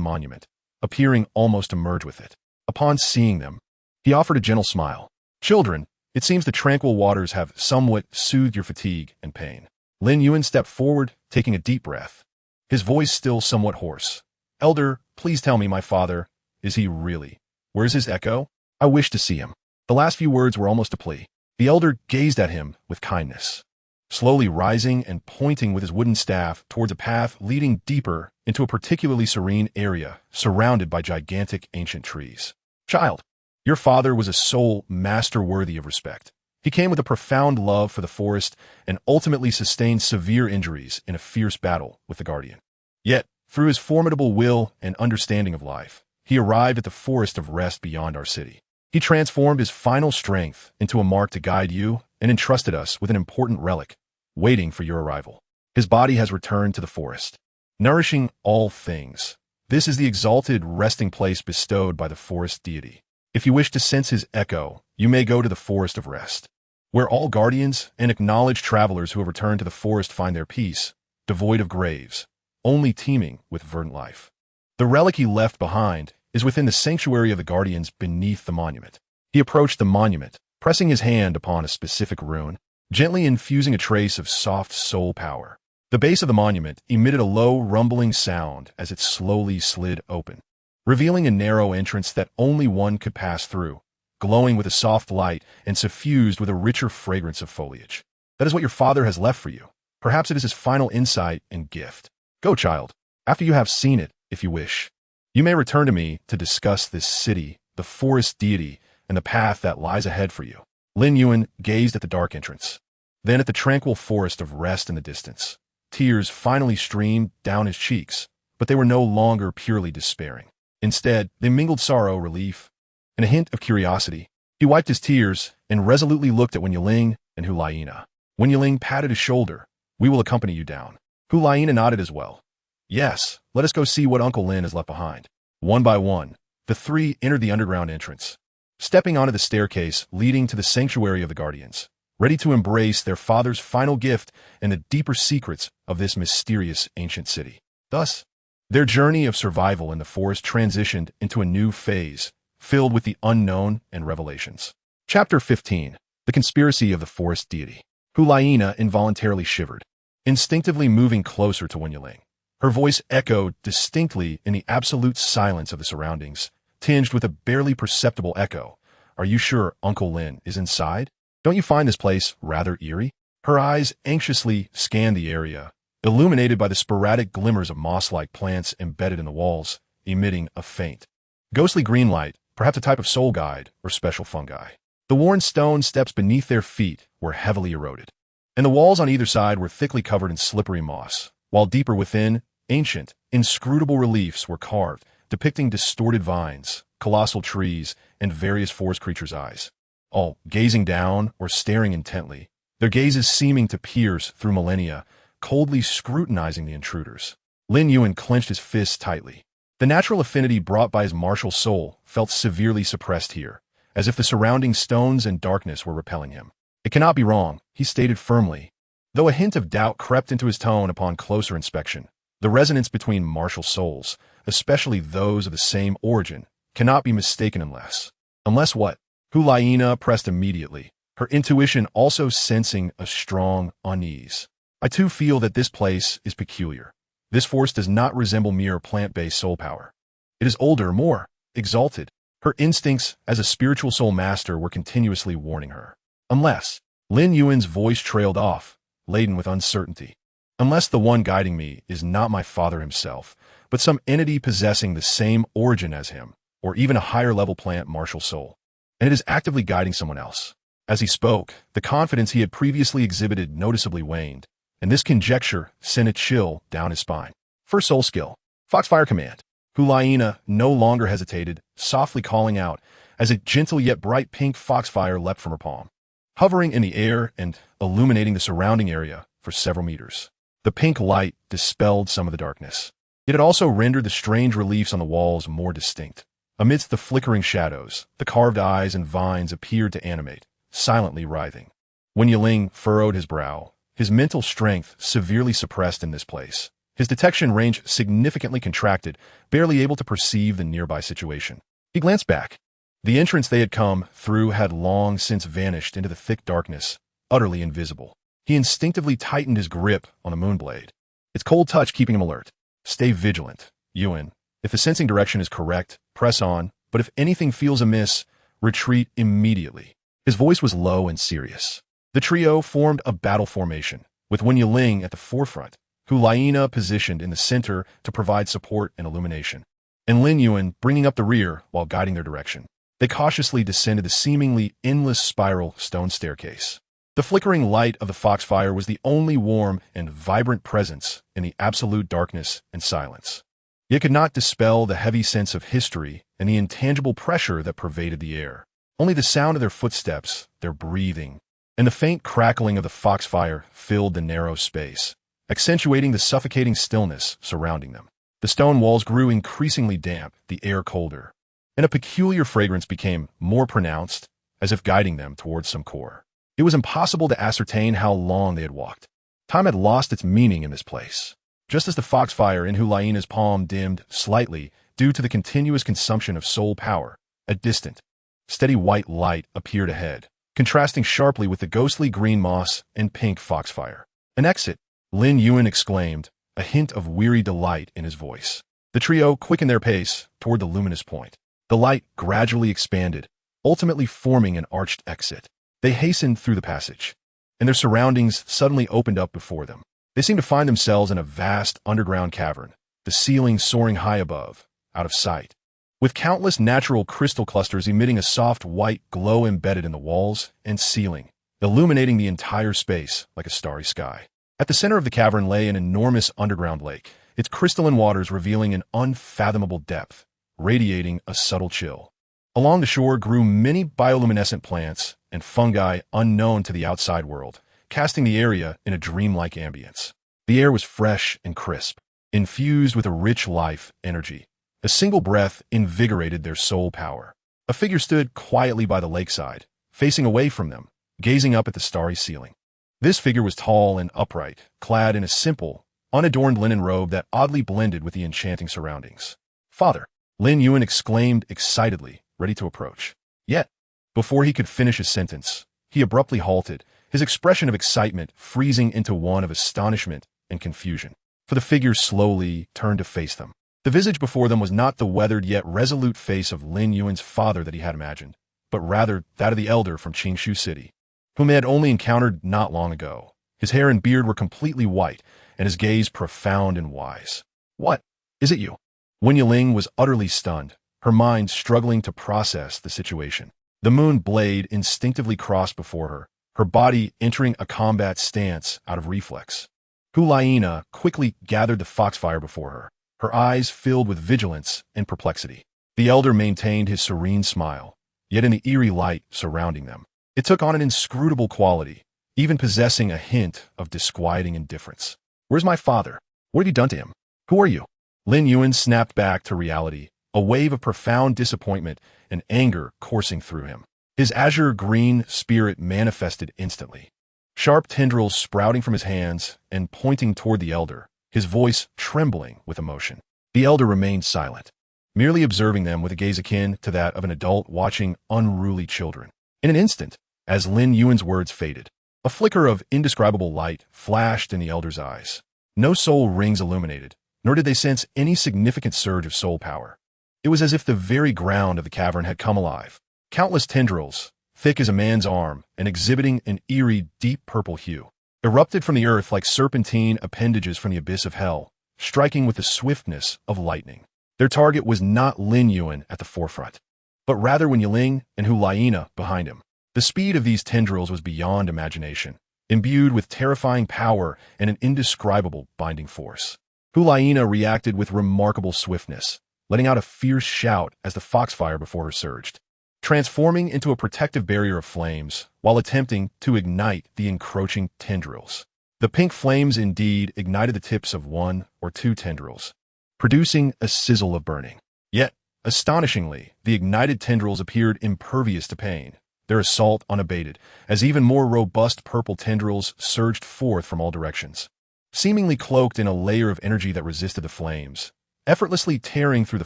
monument, appearing almost to merge with it. Upon seeing them, he offered a gentle smile. "Children, it seems the tranquil waters have somewhat soothed your fatigue and pain." Lin Yuan stepped forward, taking a deep breath, his voice still somewhat hoarse. "Elder, please tell me my father. Is he really? Where's his echo? I wish to see him." The last few words were almost a plea. The elder gazed at him with kindness, slowly rising and pointing with his wooden staff towards a path leading deeper into a particularly serene area surrounded by gigantic ancient trees. "Child, your father was a soul master worthy of respect. He came with a profound love for the forest and ultimately sustained severe injuries in a fierce battle with the Guardian. Yet, through his formidable will and understanding of life, he arrived at the forest of rest beyond our city. He transformed his final strength into a mark to guide you and entrusted us with an important relic, waiting for your arrival. His body has returned to the forest, nourishing all things. This is the exalted resting place bestowed by the forest deity. If you wish to sense his echo, you may go to the forest of rest, where all guardians and acknowledged travelers who have returned to the forest find their peace, devoid of graves, only teeming with verdant life. The relic he left behind is within the sanctuary of the guardians beneath the monument." He approached the monument, pressing his hand upon a specific rune, gently infusing a trace of soft soul power. The base of the monument emitted a low, rumbling sound as it slowly slid open, revealing a narrow entrance that only one could pass through, glowing with a soft light and suffused with a richer fragrance of foliage. "That is what your father has left for you. Perhaps it is his final insight and gift. Go, child. After you have seen it, if you wish, you may return to me to discuss this city, the forest deity, and the path that lies ahead for you." Lin Yuan gazed at the dark entrance, then at the tranquil forest of rest in the distance. Tears finally streamed down his cheeks, but they were no longer purely despairing. Instead, they mingled sorrow, relief, and a hint of curiosity. He wiped his tears and resolutely looked at Wen Yiling and Hu Liena. Wen Yiling patted his shoulder. "We will accompany you down." Hu Liena nodded as well. "Yes, let us go see what Uncle Lin has left behind." One by one, the three entered the underground entrance, stepping onto the staircase leading to the sanctuary of the guardians, ready to embrace their father's final gift and the deeper secrets of this mysterious ancient city. Thus, their journey of survival in the forest transitioned into a new phase, filled with the unknown and revelations. Chapter 15. The Conspiracy of the Forest Deity. Hu Liena involuntarily shivered, instinctively moving closer to Wen Yiling. Her voice echoed distinctly in the absolute silence of the surroundings, tinged with a barely perceptible echo. "Are you sure Uncle Lin is inside? Don't you find this place rather eerie?" Her eyes anxiously scanned the area, illuminated by the sporadic glimmers of moss-like plants embedded in the walls, emitting a faint, ghostly green light, perhaps a type of soul guide or special fungi. The worn stone steps beneath their feet were heavily eroded, and the walls on either side were thickly covered in slippery moss, while deeper within, ancient, inscrutable reliefs were carved, depicting distorted vines, colossal trees, and various forest creatures' eyes, all gazing down or staring intently, their gazes seeming to pierce through millennia, coldly scrutinizing the intruders. Lin Yuan clenched his fists tightly. The natural affinity brought by his martial soul felt severely suppressed here, as if the surrounding stones and darkness were repelling him. "It cannot be wrong," he stated firmly, though a hint of doubt crept into his tone upon closer inspection. The resonance between martial souls, especially those of the same origin, cannot be mistaken unless what? Hu Liena pressed immediately, her intuition also sensing a strong unease. "I too feel that this place is peculiar. This force does not resemble mere plant-based soul power. It is older, more exalted." Her instincts as a spiritual soul master were continuously warning her. Unless, Lin Yuan's voice trailed off, laden with uncertainty. Unless the one guiding me is not my father himself, but some entity possessing the same origin as him, or even a higher-level plant martial soul, and it is actively guiding someone else. As he spoke, the confidence he had previously exhibited noticeably waned, and this conjecture sent a chill down his spine. First soul skill, Foxfire Command. Hu Liena no longer hesitated, softly calling out, as a gentle yet bright pink foxfire leapt from her palm, hovering in the air and illuminating the surrounding area for several meters. The pink light dispelled some of the darkness, yet it also rendered the strange reliefs on the walls more distinct. Amidst the flickering shadows, the carved eyes and vines appeared to animate, silently writhing. Wen Yiling furrowed his brow, his mental strength severely suppressed in this place. His detection range significantly contracted, barely able to perceive the nearby situation. He glanced back. The entrance they had come through had long since vanished into the thick darkness, utterly invisible. He instinctively tightened his grip on the moonblade, its cold touch keeping him alert. Stay vigilant, Yuan. If the sensing direction is correct, press on, but if anything feels amiss, retreat immediately. His voice was low and serious. The trio formed a battle formation, with Wen Yiling at the forefront, Hu Liena positioned in the center to provide support and illumination, and Lin Yuan bringing up the rear while guiding their direction. They cautiously descended the seemingly endless spiral stone staircase. The flickering light of the foxfire was the only warm and vibrant presence in the absolute darkness and silence. It could not dispel the heavy sense of history and the intangible pressure that pervaded the air. Only the sound of their footsteps, their breathing, and the faint crackling of the foxfire filled the narrow space, accentuating the suffocating stillness surrounding them. The stone walls grew increasingly damp, the air colder, and a peculiar fragrance became more pronounced, as if guiding them towards some core. It was impossible to ascertain how long they had walked. Time had lost its meaning in this place. Just as the foxfire in Hu Liena's palm dimmed slightly due to the continuous consumption of soul power, a distant, steady white light appeared ahead, contrasting sharply with the ghostly green moss and pink foxfire. An exit, Lin Yuan exclaimed, a hint of weary delight in his voice. The trio quickened their pace toward the luminous point. The light gradually expanded, ultimately forming an arched exit. They hastened through the passage, and their surroundings suddenly opened up before them. They seemed to find themselves in a vast underground cavern, the ceiling soaring high above, out of sight, with countless natural crystal clusters emitting a soft white glow embedded in the walls and ceiling, illuminating the entire space like a starry sky. At the center of the cavern lay an enormous underground lake, its crystalline waters revealing an unfathomable depth, radiating a subtle chill. Along the shore grew many bioluminescent plants and fungi unknown to the outside world, casting the area in a dreamlike ambience. The air was fresh and crisp, infused with a rich life energy. A single breath invigorated their soul power. A figure stood quietly by the lakeside, facing away from them, gazing up at the starry ceiling. This figure was tall and upright, clad in a simple, unadorned linen robe that oddly blended with the enchanting surroundings. "Father!" Lin Yuan exclaimed excitedly, ready to approach. Yet, before he could finish his sentence, he abruptly halted, his expression of excitement freezing into one of astonishment and confusion. For the figure slowly turned to face them. The visage before them was not the weathered yet resolute face of Lin Yuan's father that he had imagined, but rather that of the elder from Qingshu City, whom they had only encountered not long ago. His hair and beard were completely white, and his gaze profound and wise. "What? Is it you?" Wen Yiling was utterly stunned, her mind struggling to process the situation. The moon blade instinctively crossed before her, her body entering a combat stance out of reflex. Hu Liena quickly gathered the foxfire before her, her eyes filled with vigilance and perplexity. The elder maintained his serene smile, yet in the eerie light surrounding them, it took on an inscrutable quality, even possessing a hint of disquieting indifference. "Where's my father? What have you done to him? Who are you?" Lin Yuan snapped back to reality, a wave of profound disappointment and anger coursing through him. His azure-green spirit manifested instantly, sharp tendrils sprouting from his hands and pointing toward the elder, his voice trembling with emotion. The elder remained silent, merely observing them with a gaze akin to that of an adult watching unruly children. In an instant, as Lin Yuan's words faded, a flicker of indescribable light flashed in the elder's eyes. No soul rings illuminated, nor did they sense any significant surge of soul power. It was as if the very ground of the cavern had come alive. Countless tendrils, thick as a man's arm and exhibiting an eerie, deep purple hue, erupted from the earth like serpentine appendages from the abyss of hell, striking with the swiftness of lightning. Their target was not Lin Yuan at the forefront, but rather Wen Yiling and Hu Liena behind him. The speed of these tendrils was beyond imagination, imbued with terrifying power and an indescribable binding force. Hu Liena reacted with remarkable swiftness, letting out a fierce shout as the foxfire before her surged, transforming into a protective barrier of flames while attempting to ignite the encroaching tendrils. The pink flames indeed ignited the tips of one or two tendrils, producing a sizzle of burning. Yet, astonishingly, the ignited tendrils appeared impervious to pain, their assault unabated, as even more robust purple tendrils surged forth from all directions, seemingly cloaked in a layer of energy that resisted the flames, effortlessly tearing through the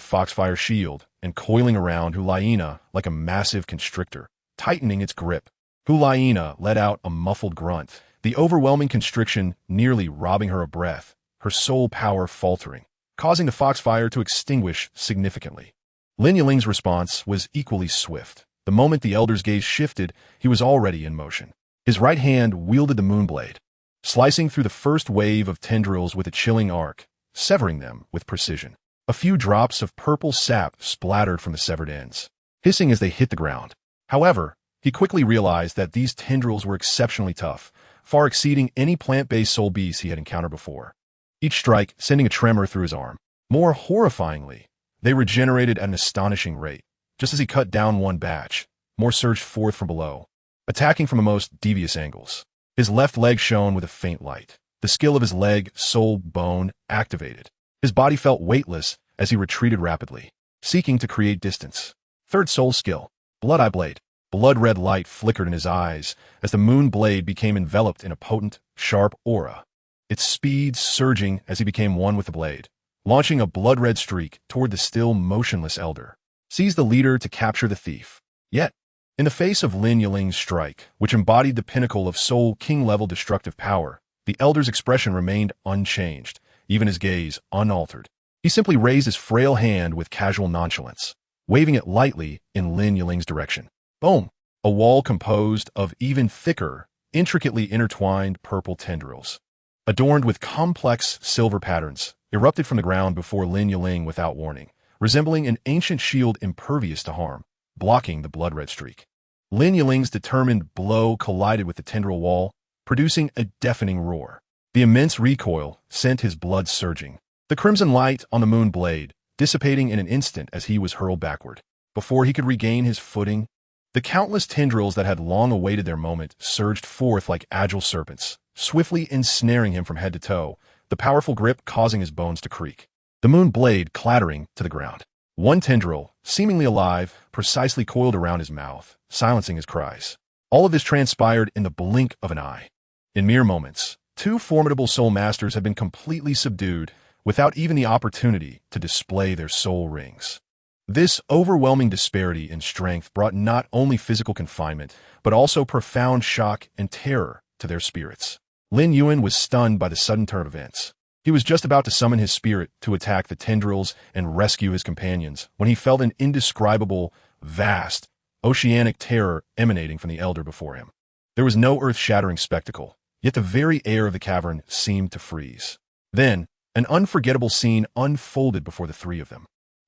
foxfire shield and coiling around Hu Liena like a massive constrictor, tightening its grip. Hu Liena let out a muffled grunt, the overwhelming constriction nearly robbing her of breath, her soul power faltering, causing the foxfire to extinguish significantly. Lin Yiling's response was equally swift. The moment the elder's gaze shifted, he was already in motion. His right hand wielded the moonblade, slicing through the first wave of tendrils with a chilling arc, severing them with precision. A few drops of purple sap splattered from the severed ends, hissing as they hit the ground. However, he quickly realized that these tendrils were exceptionally tough, far exceeding any plant-based soul beast he had encountered before, each strike sending a tremor through his arm. More horrifyingly, they regenerated at an astonishing rate. Just as he cut down one batch, more surged forth from below, attacking from the most devious angles. His left leg shone with a faint light. The skill of his leg, soul, bone, activated. His body felt weightless as he retreated rapidly, seeking to create distance. Third soul skill, Blood-Eye Blade. Blood-red light flickered in his eyes as the moon blade became enveloped in a potent, sharp aura, its speed surging as he became one with the blade, launching a blood-red streak toward the still motionless elder. Seize the leader to capture the thief. Yet, in the face of Lin Yiling's strike, which embodied the pinnacle of Soul King-level destructive power, the elder's expression remained unchanged, even his gaze unaltered. He simply raised his frail hand with casual nonchalance, waving it lightly in Lin Yiling's direction. Boom! A wall composed of even thicker, intricately intertwined purple tendrils, adorned with complex silver patterns, erupted from the ground before Lin Yiling without warning, resembling an ancient shield impervious to harm, blocking the blood-red streak. Lin Yiling's determined blow collided with the tendril wall, producing a deafening roar. The immense recoil sent his blood surging, the crimson light on the moon blade dissipating in an instant as he was hurled backward. Before he could regain his footing, the countless tendrils that had long awaited their moment surged forth like agile serpents, swiftly ensnaring him from head to toe, the powerful grip causing his bones to creak. The moon blade clattering to the ground. One tendril, seemingly alive, precisely coiled around his mouth, silencing his cries. All of this transpired in the blink of an eye. In mere moments, two formidable soul masters had been completely subdued without even the opportunity to display their soul rings. This overwhelming disparity in strength brought not only physical confinement, but also profound shock and terror to their spirits. Lin Yuan was stunned by the sudden turn of events. He was just about to summon his spirit to attack the tendrils and rescue his companions when he felt an indescribable, vast, oceanic terror emanating from the elder before him. There was no earth-shattering spectacle, yet the very air of the cavern seemed to freeze. Then, an unforgettable scene unfolded before the three of them.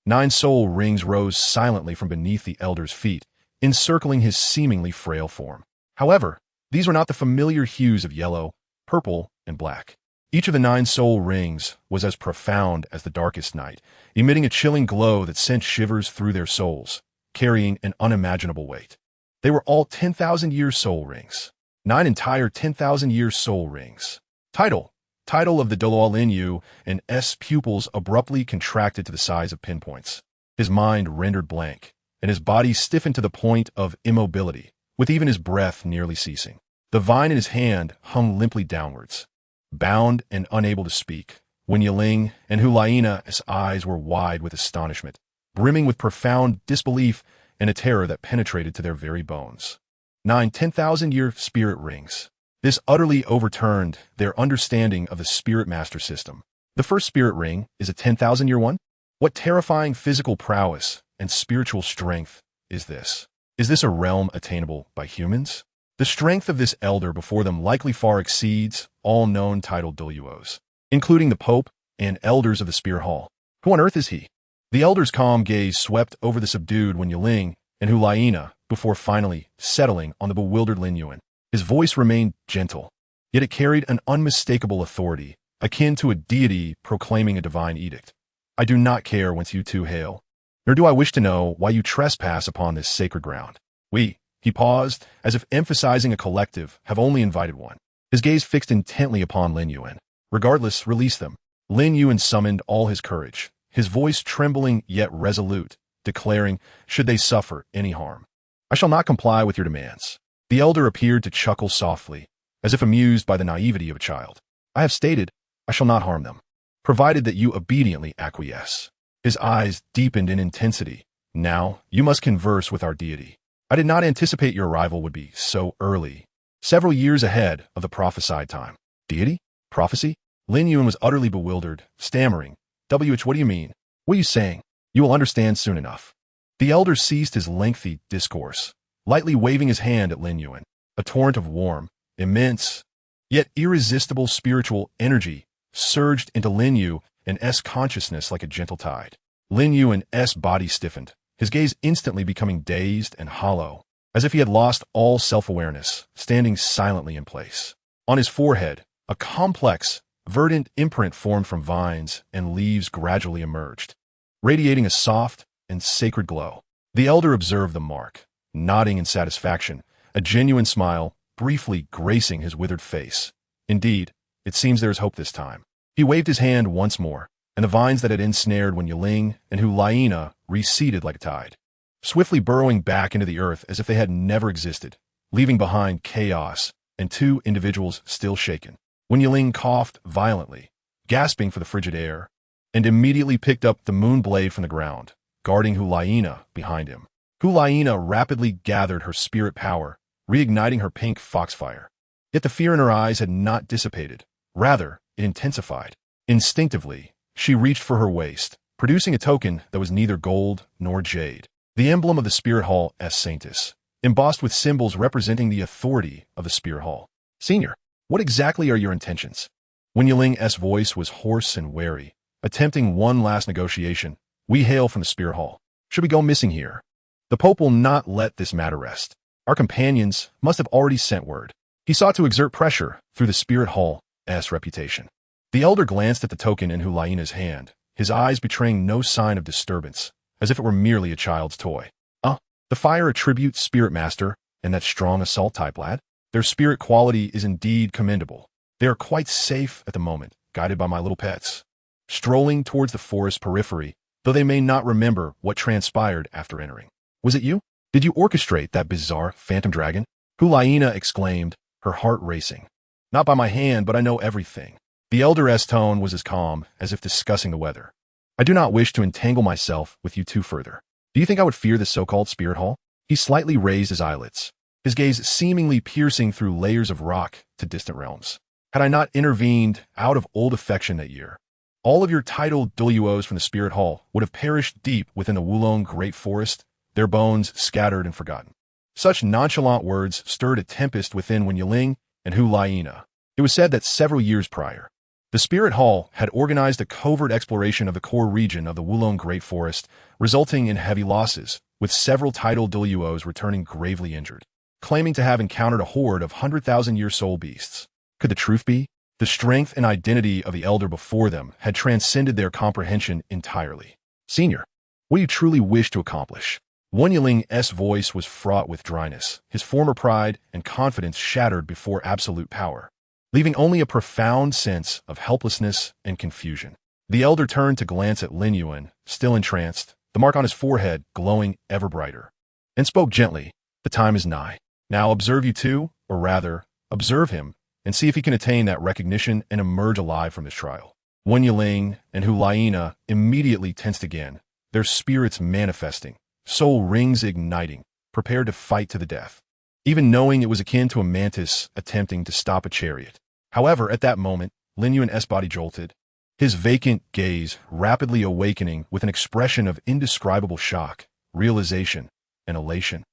9 soul rings rose silently from beneath the elder's feet, encircling his seemingly frail form. However, these were not the familiar hues of yellow, purple, and black. Each of the 9 soul rings was as profound as the darkest night, emitting a chilling glow that sent shivers through their souls, carrying an unimaginable weight. They were all 10,000-year soul rings. 9 entire 10,000-year soul rings. Title of the Douluo Linyu, and S pupils abruptly contracted to the size of pinpoints. His mind rendered blank, and his body stiffened to the point of immobility, with even his breath nearly ceasing. The vine in his hand hung limply downwards. Bound and unable to speak, Wen Yiling and Hu Liena's eyes were wide with astonishment, brimming with profound disbelief and a terror that penetrated to their very bones. 9 10,000-year spirit rings. This utterly overturned their understanding of the spirit master system. The first spirit ring is a 10,000-year one? What terrifying physical prowess and spiritual strength is this? Is this a realm attainable by humans? The strength of this elder before them likely far exceeds all known titled Douluos, including the Pope and elders of the Spear Hall. Who on earth is he? The elder's calm gaze swept over the subdued Wen Yiling and Hu Liena before finally settling on the bewildered Lin Yuan. His voice remained gentle, yet it carried an unmistakable authority, akin to a deity proclaiming a divine edict. I do not care whence you two hail, nor do I wish to know why you trespass upon this sacred ground. He paused, as if emphasizing a collective, have only invited one. His gaze fixed intently upon Lin Yuan. Regardless, release them. Lin Yuan summoned all his courage, his voice trembling yet resolute, declaring, should they suffer any harm, I shall not comply with your demands. The elder appeared to chuckle softly, as if amused by the naivety of a child. I have stated, I shall not harm them, provided that you obediently acquiesce. His eyes deepened in intensity. Now, you must converse with our deity. I did not anticipate your arrival would be so early, several years ahead of the prophesied time. Deity? Prophecy? Lin Yuan was utterly bewildered, stammering. What do you mean? What are you saying? You will understand soon enough. The elder ceased his lengthy discourse, lightly waving his hand at Lin Yuan. A torrent of warm, immense, yet irresistible spiritual energy surged into Lin Yuan's consciousness like a gentle tide. Lin Yuan's body stiffened, his gaze instantly becoming dazed and hollow, as if he had lost all self-awareness, standing silently in place. On his forehead, a complex, verdant imprint formed from vines and leaves gradually emerged, radiating a soft and sacred glow. The elder observed the mark, nodding in satisfaction, a genuine smile briefly gracing his withered face. Indeed, it seems there is hope this time. He waved his hand once more, and the vines that had ensnared Wen Yiling and Hu Liena receded like a tide, swiftly burrowing back into the earth as if they had never existed, leaving behind chaos and two individuals still shaken. Wen Yiling coughed violently, gasping for the frigid air, and immediately picked up the moon blade from the ground, guarding Hu Liena behind him. Hu Liena rapidly gathered her spirit power, reigniting her pink foxfire. Yet the fear in her eyes had not dissipated. Rather, it intensified. Instinctively, she reached for her waist, producing a token that was neither gold nor jade. The emblem of the Spirit Hall as Saintus, embossed with symbols representing the authority of the Spirit Hall. Senior, what exactly are your intentions? Wen Yiling's voice was hoarse and wary, attempting one last negotiation. We hail from the Spirit Hall. Should we go missing here? The Pope will not let this matter rest. Our companions must have already sent word. He sought to exert pressure through the Spirit Hall's reputation. The elder glanced at the token in Hu Liena's hand, his eyes betraying no sign of disturbance, as if it were merely a child's toy. The fire attributes Spirit Master and that strong assault type lad. Their spirit quality is indeed commendable. They are quite safe at the moment, guided by my little pets, strolling towards the forest periphery, though they may not remember what transpired after entering. Was it you? Did you orchestrate that bizarre phantom dragon? Hu Liena exclaimed, her heart racing. Not by my hand, but I know everything. The elder's tone was as calm as if discussing the weather. I do not wish to entangle myself with you two further. Do you think I would fear this so-called Spirit Hall? He slightly raised his eyelids, his gaze seemingly piercing through layers of rock to distant realms. Had I not intervened out of old affection that year, all of your titled Douluos from the Spirit Hall would have perished deep within the Wulong Great Forest, their bones scattered and forgotten. Such nonchalant words stirred a tempest within Wen Yiling and Hu Liena. It was said that several years prior, the Spirit Hall had organized a covert exploration of the core region of the Wulong Great Forest, resulting in heavy losses, with several titled Douluos returning gravely injured, claiming to have encountered a horde of 100,000-year soul beasts. Could the truth be? The strength and identity of the elder before them had transcended their comprehension entirely. Senior, what do you truly wish to accomplish? Wen Yiling's voice was fraught with dryness, his former pride and confidence shattered before absolute power, leaving only a profound sense of helplessness and confusion. The elder turned to glance at Lin Yuan, still entranced, the mark on his forehead glowing ever brighter, and spoke gently. The time is nigh. Now observe you two, or rather, observe him, and see if he can attain that recognition and emerge alive from this trial. Wen Yiling and Hu Liena immediately tensed again, their spirits manifesting, soul rings igniting, prepared to fight to the death, even knowing it was akin to a mantis attempting to stop a chariot. However, at that moment, Lin Yuan's body jolted, his vacant gaze rapidly awakening with an expression of indescribable shock, realization, and elation.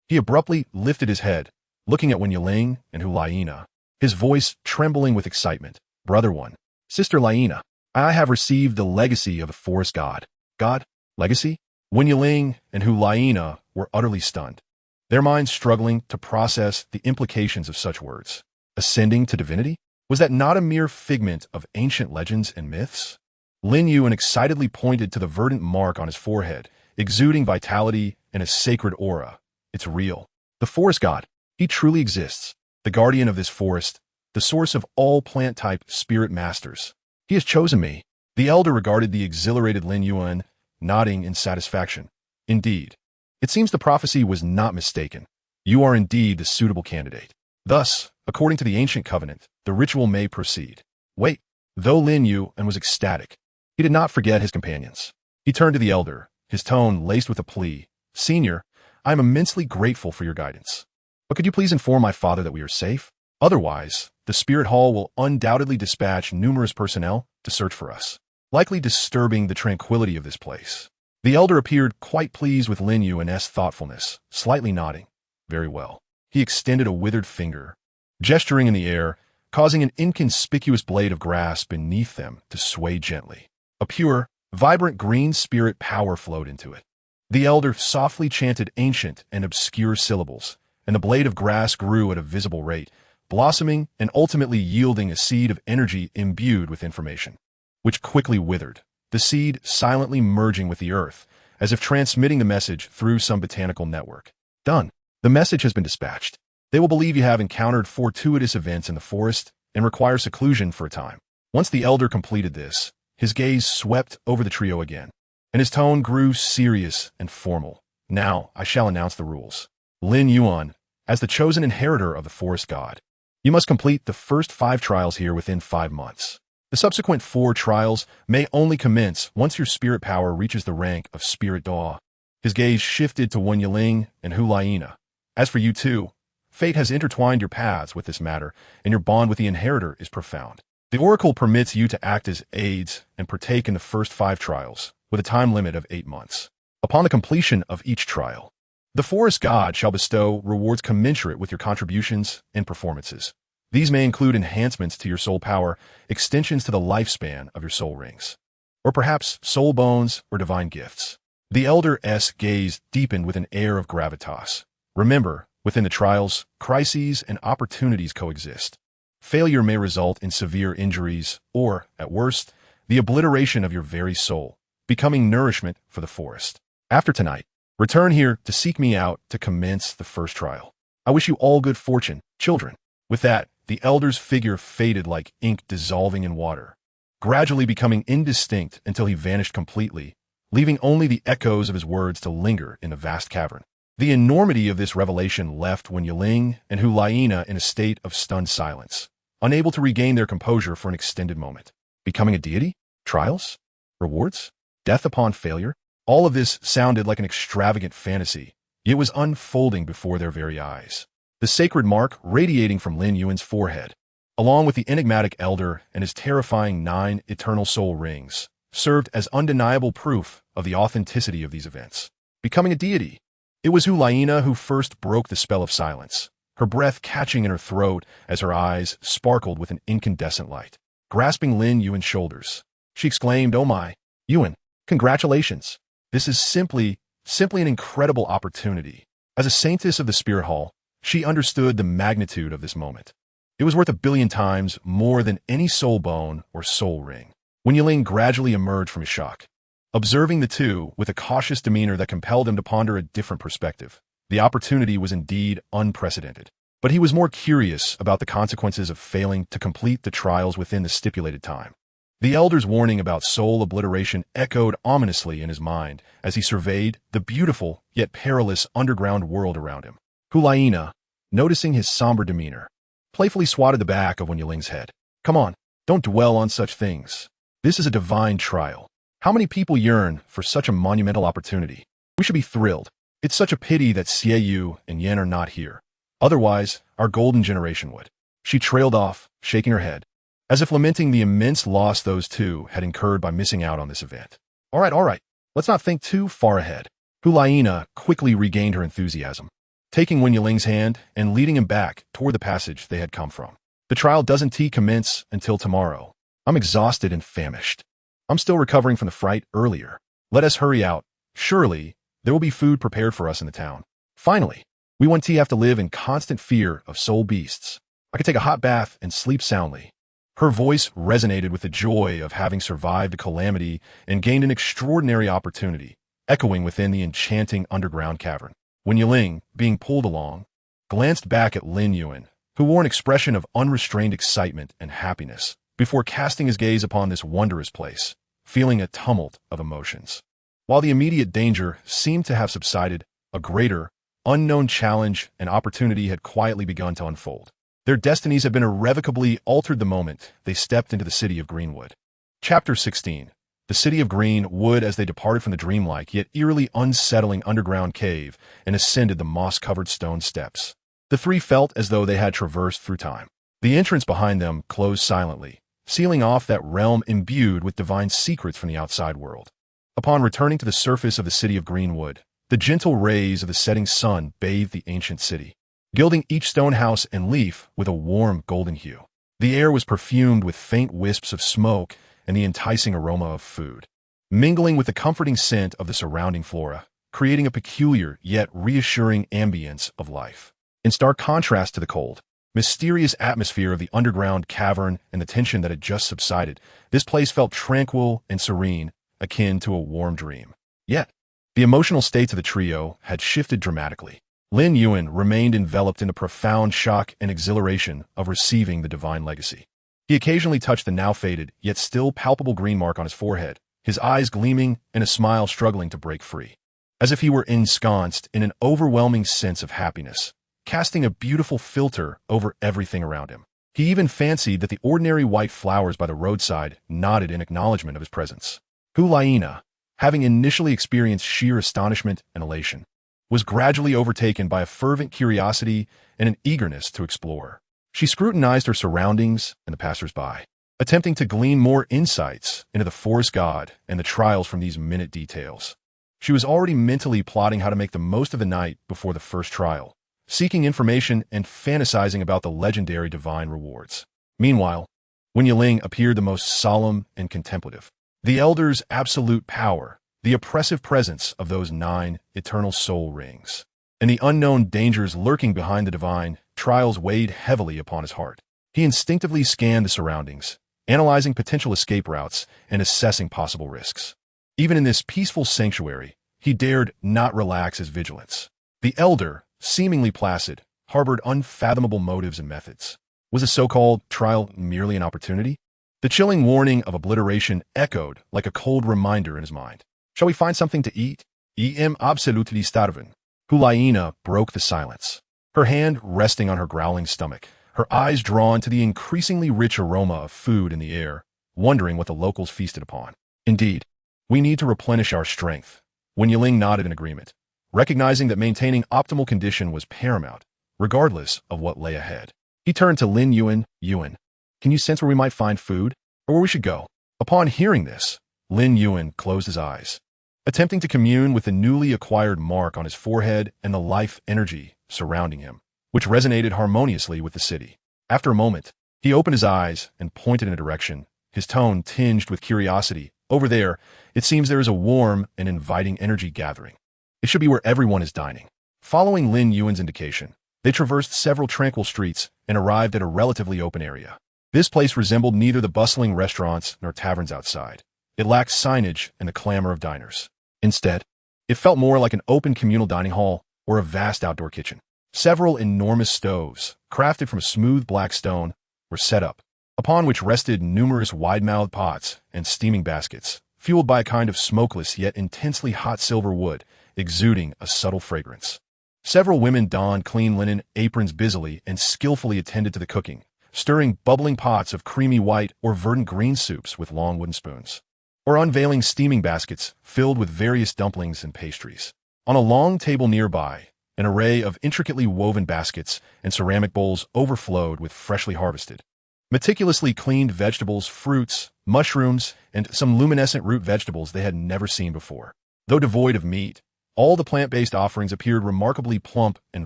He abruptly lifted his head, looking at Wen Yiling and Hu Liena, his voice trembling with excitement. Brother One, Sister Liena, I have received the legacy of the forest god. God? Legacy? Wen Yiling and Hu Liena were utterly stunned, their minds struggling to process the implications of such words. Ascending to divinity? Was that not a mere figment of ancient legends and myths? Lin Yuan excitedly pointed to the verdant mark on his forehead, exuding vitality and a sacred aura. It's real. The forest god. He truly exists. The guardian of this forest, the source of all plant-type spirit masters. He has chosen me. The elder regarded the exhilarated Lin Yuan, nodding in satisfaction. Indeed. It seems the prophecy was not mistaken. You are indeed the suitable candidate. Thus, according to the ancient covenant, the ritual may proceed. Wait. Though Lin Yuan was ecstatic, he did not forget his companions. He turned to the elder, his tone laced with a plea. Senior, I am immensely grateful for your guidance. But could you please inform my father that we are safe? Otherwise, the Spirit Hall will undoubtedly dispatch numerous personnel to search for us, likely disturbing the tranquility of this place. The elder appeared quite pleased with Lin Yuan's thoughtfulness, slightly nodding. Very well. He extended a withered finger, gesturing in the air, causing an inconspicuous blade of grass beneath them to sway gently. A pure, vibrant green spirit power flowed into it. The elder softly chanted ancient and obscure syllables, and the blade of grass grew at a visible rate, blossoming and ultimately yielding a seed of energy imbued with information, which quickly withered, the seed silently merging with the earth, as if transmitting the message through some botanical network. Done. The message has been dispatched. They will believe you have encountered fortuitous events in the forest and require seclusion for a time. Once the elder completed this, his gaze swept over the trio again, and his tone grew serious and formal. Now, I shall announce the rules. Lin Yuan, as the chosen inheritor of the forest god, you must complete the first 5 trials here within 5 months. The subsequent 4 trials may only commence once your spirit power reaches the rank of Spirit Daw. His gaze shifted to Wen Yiling and Hu Liena. As for you two, fate has intertwined your paths with this matter, and your bond with the inheritor is profound. The oracle permits you to act as aides and partake in the first 5 trials, with a time limit of 8 months. Upon the completion of each trial, the forest god shall bestow rewards commensurate with your contributions and performances. These may include enhancements to your soul power, extensions to the lifespan of your soul rings, or perhaps soul bones or divine gifts. The elder's gaze deepened with an air of gravitas. Remember, within the trials, crises and opportunities coexist. Failure may result in severe injuries or, at worst, the obliteration of your very soul, becoming nourishment for the forest. After tonight, return here to seek me out to commence the first trial. I wish you all good fortune, children. With that, the elder's figure faded like ink dissolving in water, gradually becoming indistinct until he vanished completely, leaving only the echoes of his words to linger in the vast cavern. The enormity of this revelation left Wen Yiling and Hu Liena in a state of stunned silence, unable to regain their composure for an extended moment. Becoming a deity? Trials? Rewards? Death upon failure? All of this sounded like an extravagant fantasy, yet was unfolding before their very eyes. The sacred mark radiating from Lin Yuan's forehead, along with the enigmatic elder and his terrifying 9 eternal soul rings, served as undeniable proof of the authenticity of these events. Becoming a deity. It was Hu Liena who first broke the spell of silence, her breath catching in her throat as her eyes sparkled with an incandescent light. Grasping Lin Yuan's shoulders, she exclaimed, "Oh my, Yuan, congratulations. This is simply an incredible opportunity." As a saintess of the Spirit Hall, she understood the magnitude of this moment. It was worth 1,000,000,000 times more than any soul bone or soul ring. Wen Yiling gradually emerged from his shock, observing the two with a cautious demeanor that compelled him to ponder a different perspective. The opportunity was indeed unprecedented, but he was more curious about the consequences of failing to complete the trials within the stipulated time. The elder's warning about soul obliteration echoed ominously in his mind as he surveyed the beautiful yet perilous underground world around him. Hu Liena, noticing his somber demeanor, playfully swatted the back of Wen Yiling's head. "Come on, don't dwell on such things. This is a divine trial. How many people yearn for such a monumental opportunity? We should be thrilled. It's such a pity that Xie Yu and Yan are not here. Otherwise, our golden generation would." She trailed off, shaking her head, as if lamenting the immense loss those two had incurred by missing out on this event. All right. Let's not think too far ahead. Hu Liena quickly regained her enthusiasm. taking Wen Yiling's hand and leading him back toward the passage they had come from. The trial doesn't commence until tomorrow. I'm exhausted and famished. I'm still recovering from the fright earlier. Let us hurry out. Surely, there will be food prepared for us in the town. Finally, we won't have to live in constant fear of soul beasts. I could take a hot bath and sleep soundly. Her voice resonated with the joy of having survived a calamity and gained an extraordinary opportunity, echoing within the enchanting underground cavern. Wen Yiling, being pulled along, glanced back at Lin Yuan, who wore an expression of unrestrained excitement and happiness, before casting his gaze upon this wondrous place, feeling a tumult of emotions. While the immediate danger seemed to have subsided, a greater, unknown challenge and opportunity had quietly begun to unfold. Their destinies had been irrevocably altered the moment they stepped into the city of Greenwood. Chapter 16. The city of Greenwood as they departed from the dreamlike yet eerily unsettling underground cave and ascended the moss-covered stone steps. The three felt as though they had traversed through time. The entrance behind them closed silently, sealing off that realm imbued with divine secrets from the outside world. Upon returning to the surface of the city of Greenwood, the gentle rays of the setting sun bathed the ancient city, gilding each stone house and leaf with a warm golden hue. The air was perfumed with faint wisps of smoke and the enticing aroma of food, mingling with the comforting scent of the surrounding flora, creating a peculiar yet reassuring ambience of life. In stark contrast to the cold, mysterious atmosphere of the underground cavern and the tension that had just subsided, this place felt tranquil and serene, akin to a warm dream. Yet, the emotional states of the trio had shifted dramatically. Lin Yuan remained enveloped in the profound shock and exhilaration of receiving the divine legacy. He occasionally touched the now faded, yet still palpable green mark on his forehead, his eyes gleaming and a smile struggling to break free, as if he were ensconced in an overwhelming sense of happiness, casting a beautiful filter over everything around him. He even fancied that the ordinary white flowers by the roadside nodded in acknowledgement of his presence. Hu Liena, having initially experienced sheer astonishment and elation, was gradually overtaken by a fervent curiosity and an eagerness to explore. She scrutinized her surroundings and the passers-by, attempting to glean more insights into the forest god and the trials from these minute details. She was already mentally plotting how to make the most of the night before the first trial, seeking information and fantasizing about the legendary divine rewards. Meanwhile, Wen Yiling appeared the most solemn and contemplative. The Elder's absolute power, the oppressive presence of those 9 eternal soul rings, and the unknown dangers lurking behind the divine trials weighed heavily upon his heart. He instinctively scanned the surroundings, analyzing potential escape routes and assessing possible risks. Even in this peaceful sanctuary, he dared not relax his vigilance. The Elder, seemingly placid, harbored unfathomable motives and methods. Was a so-called trial merely an opportunity? The chilling warning of obliteration echoed like a cold reminder in his mind. Shall we find something to eat? Em absolutely starven. Hu Liena broke the silence, her hand resting on her growling stomach, her eyes drawn to the increasingly rich aroma of food in the air, wondering what the locals feasted upon. Indeed, we need to replenish our strength. Wen Yiling nodded in agreement, recognizing that maintaining optimal condition was paramount, regardless of what lay ahead. He turned to Lin Yuan. Yuan, can you sense where we might find food, or where we should go? Upon hearing this, Lin Yuan closed his eyes, attempting to commune with the newly acquired mark on his forehead and the life energy surrounding him, which resonated harmoniously with the city. After a moment, he opened his eyes and pointed in a direction, his tone tinged with curiosity. Over there, it seems there is a warm and inviting energy gathering. It should be where everyone is dining. Following Lin Yuan's indication, they traversed several tranquil streets and arrived at a relatively open area. This place resembled neither the bustling restaurants nor taverns outside. It lacked signage and the clamor of diners. Instead, it felt more like an open communal dining hall or a vast outdoor kitchen. Several enormous stoves, crafted from smooth black stone, were set up, upon which rested numerous wide-mouthed pots and steaming baskets, fueled by a kind of smokeless yet intensely hot silver wood, exuding a subtle fragrance. Several women donned clean linen aprons busily and skillfully attended to the cooking, stirring bubbling pots of creamy white or verdant green soups with long wooden spoons, or unveiling steaming baskets filled with various dumplings and pastries. On a long table nearby, an array of intricately woven baskets and ceramic bowls overflowed with freshly harvested, meticulously cleaned vegetables, fruits, mushrooms, and some luminescent root vegetables they had never seen before. Though devoid of meat, All the plant-based offerings appeared remarkably plump and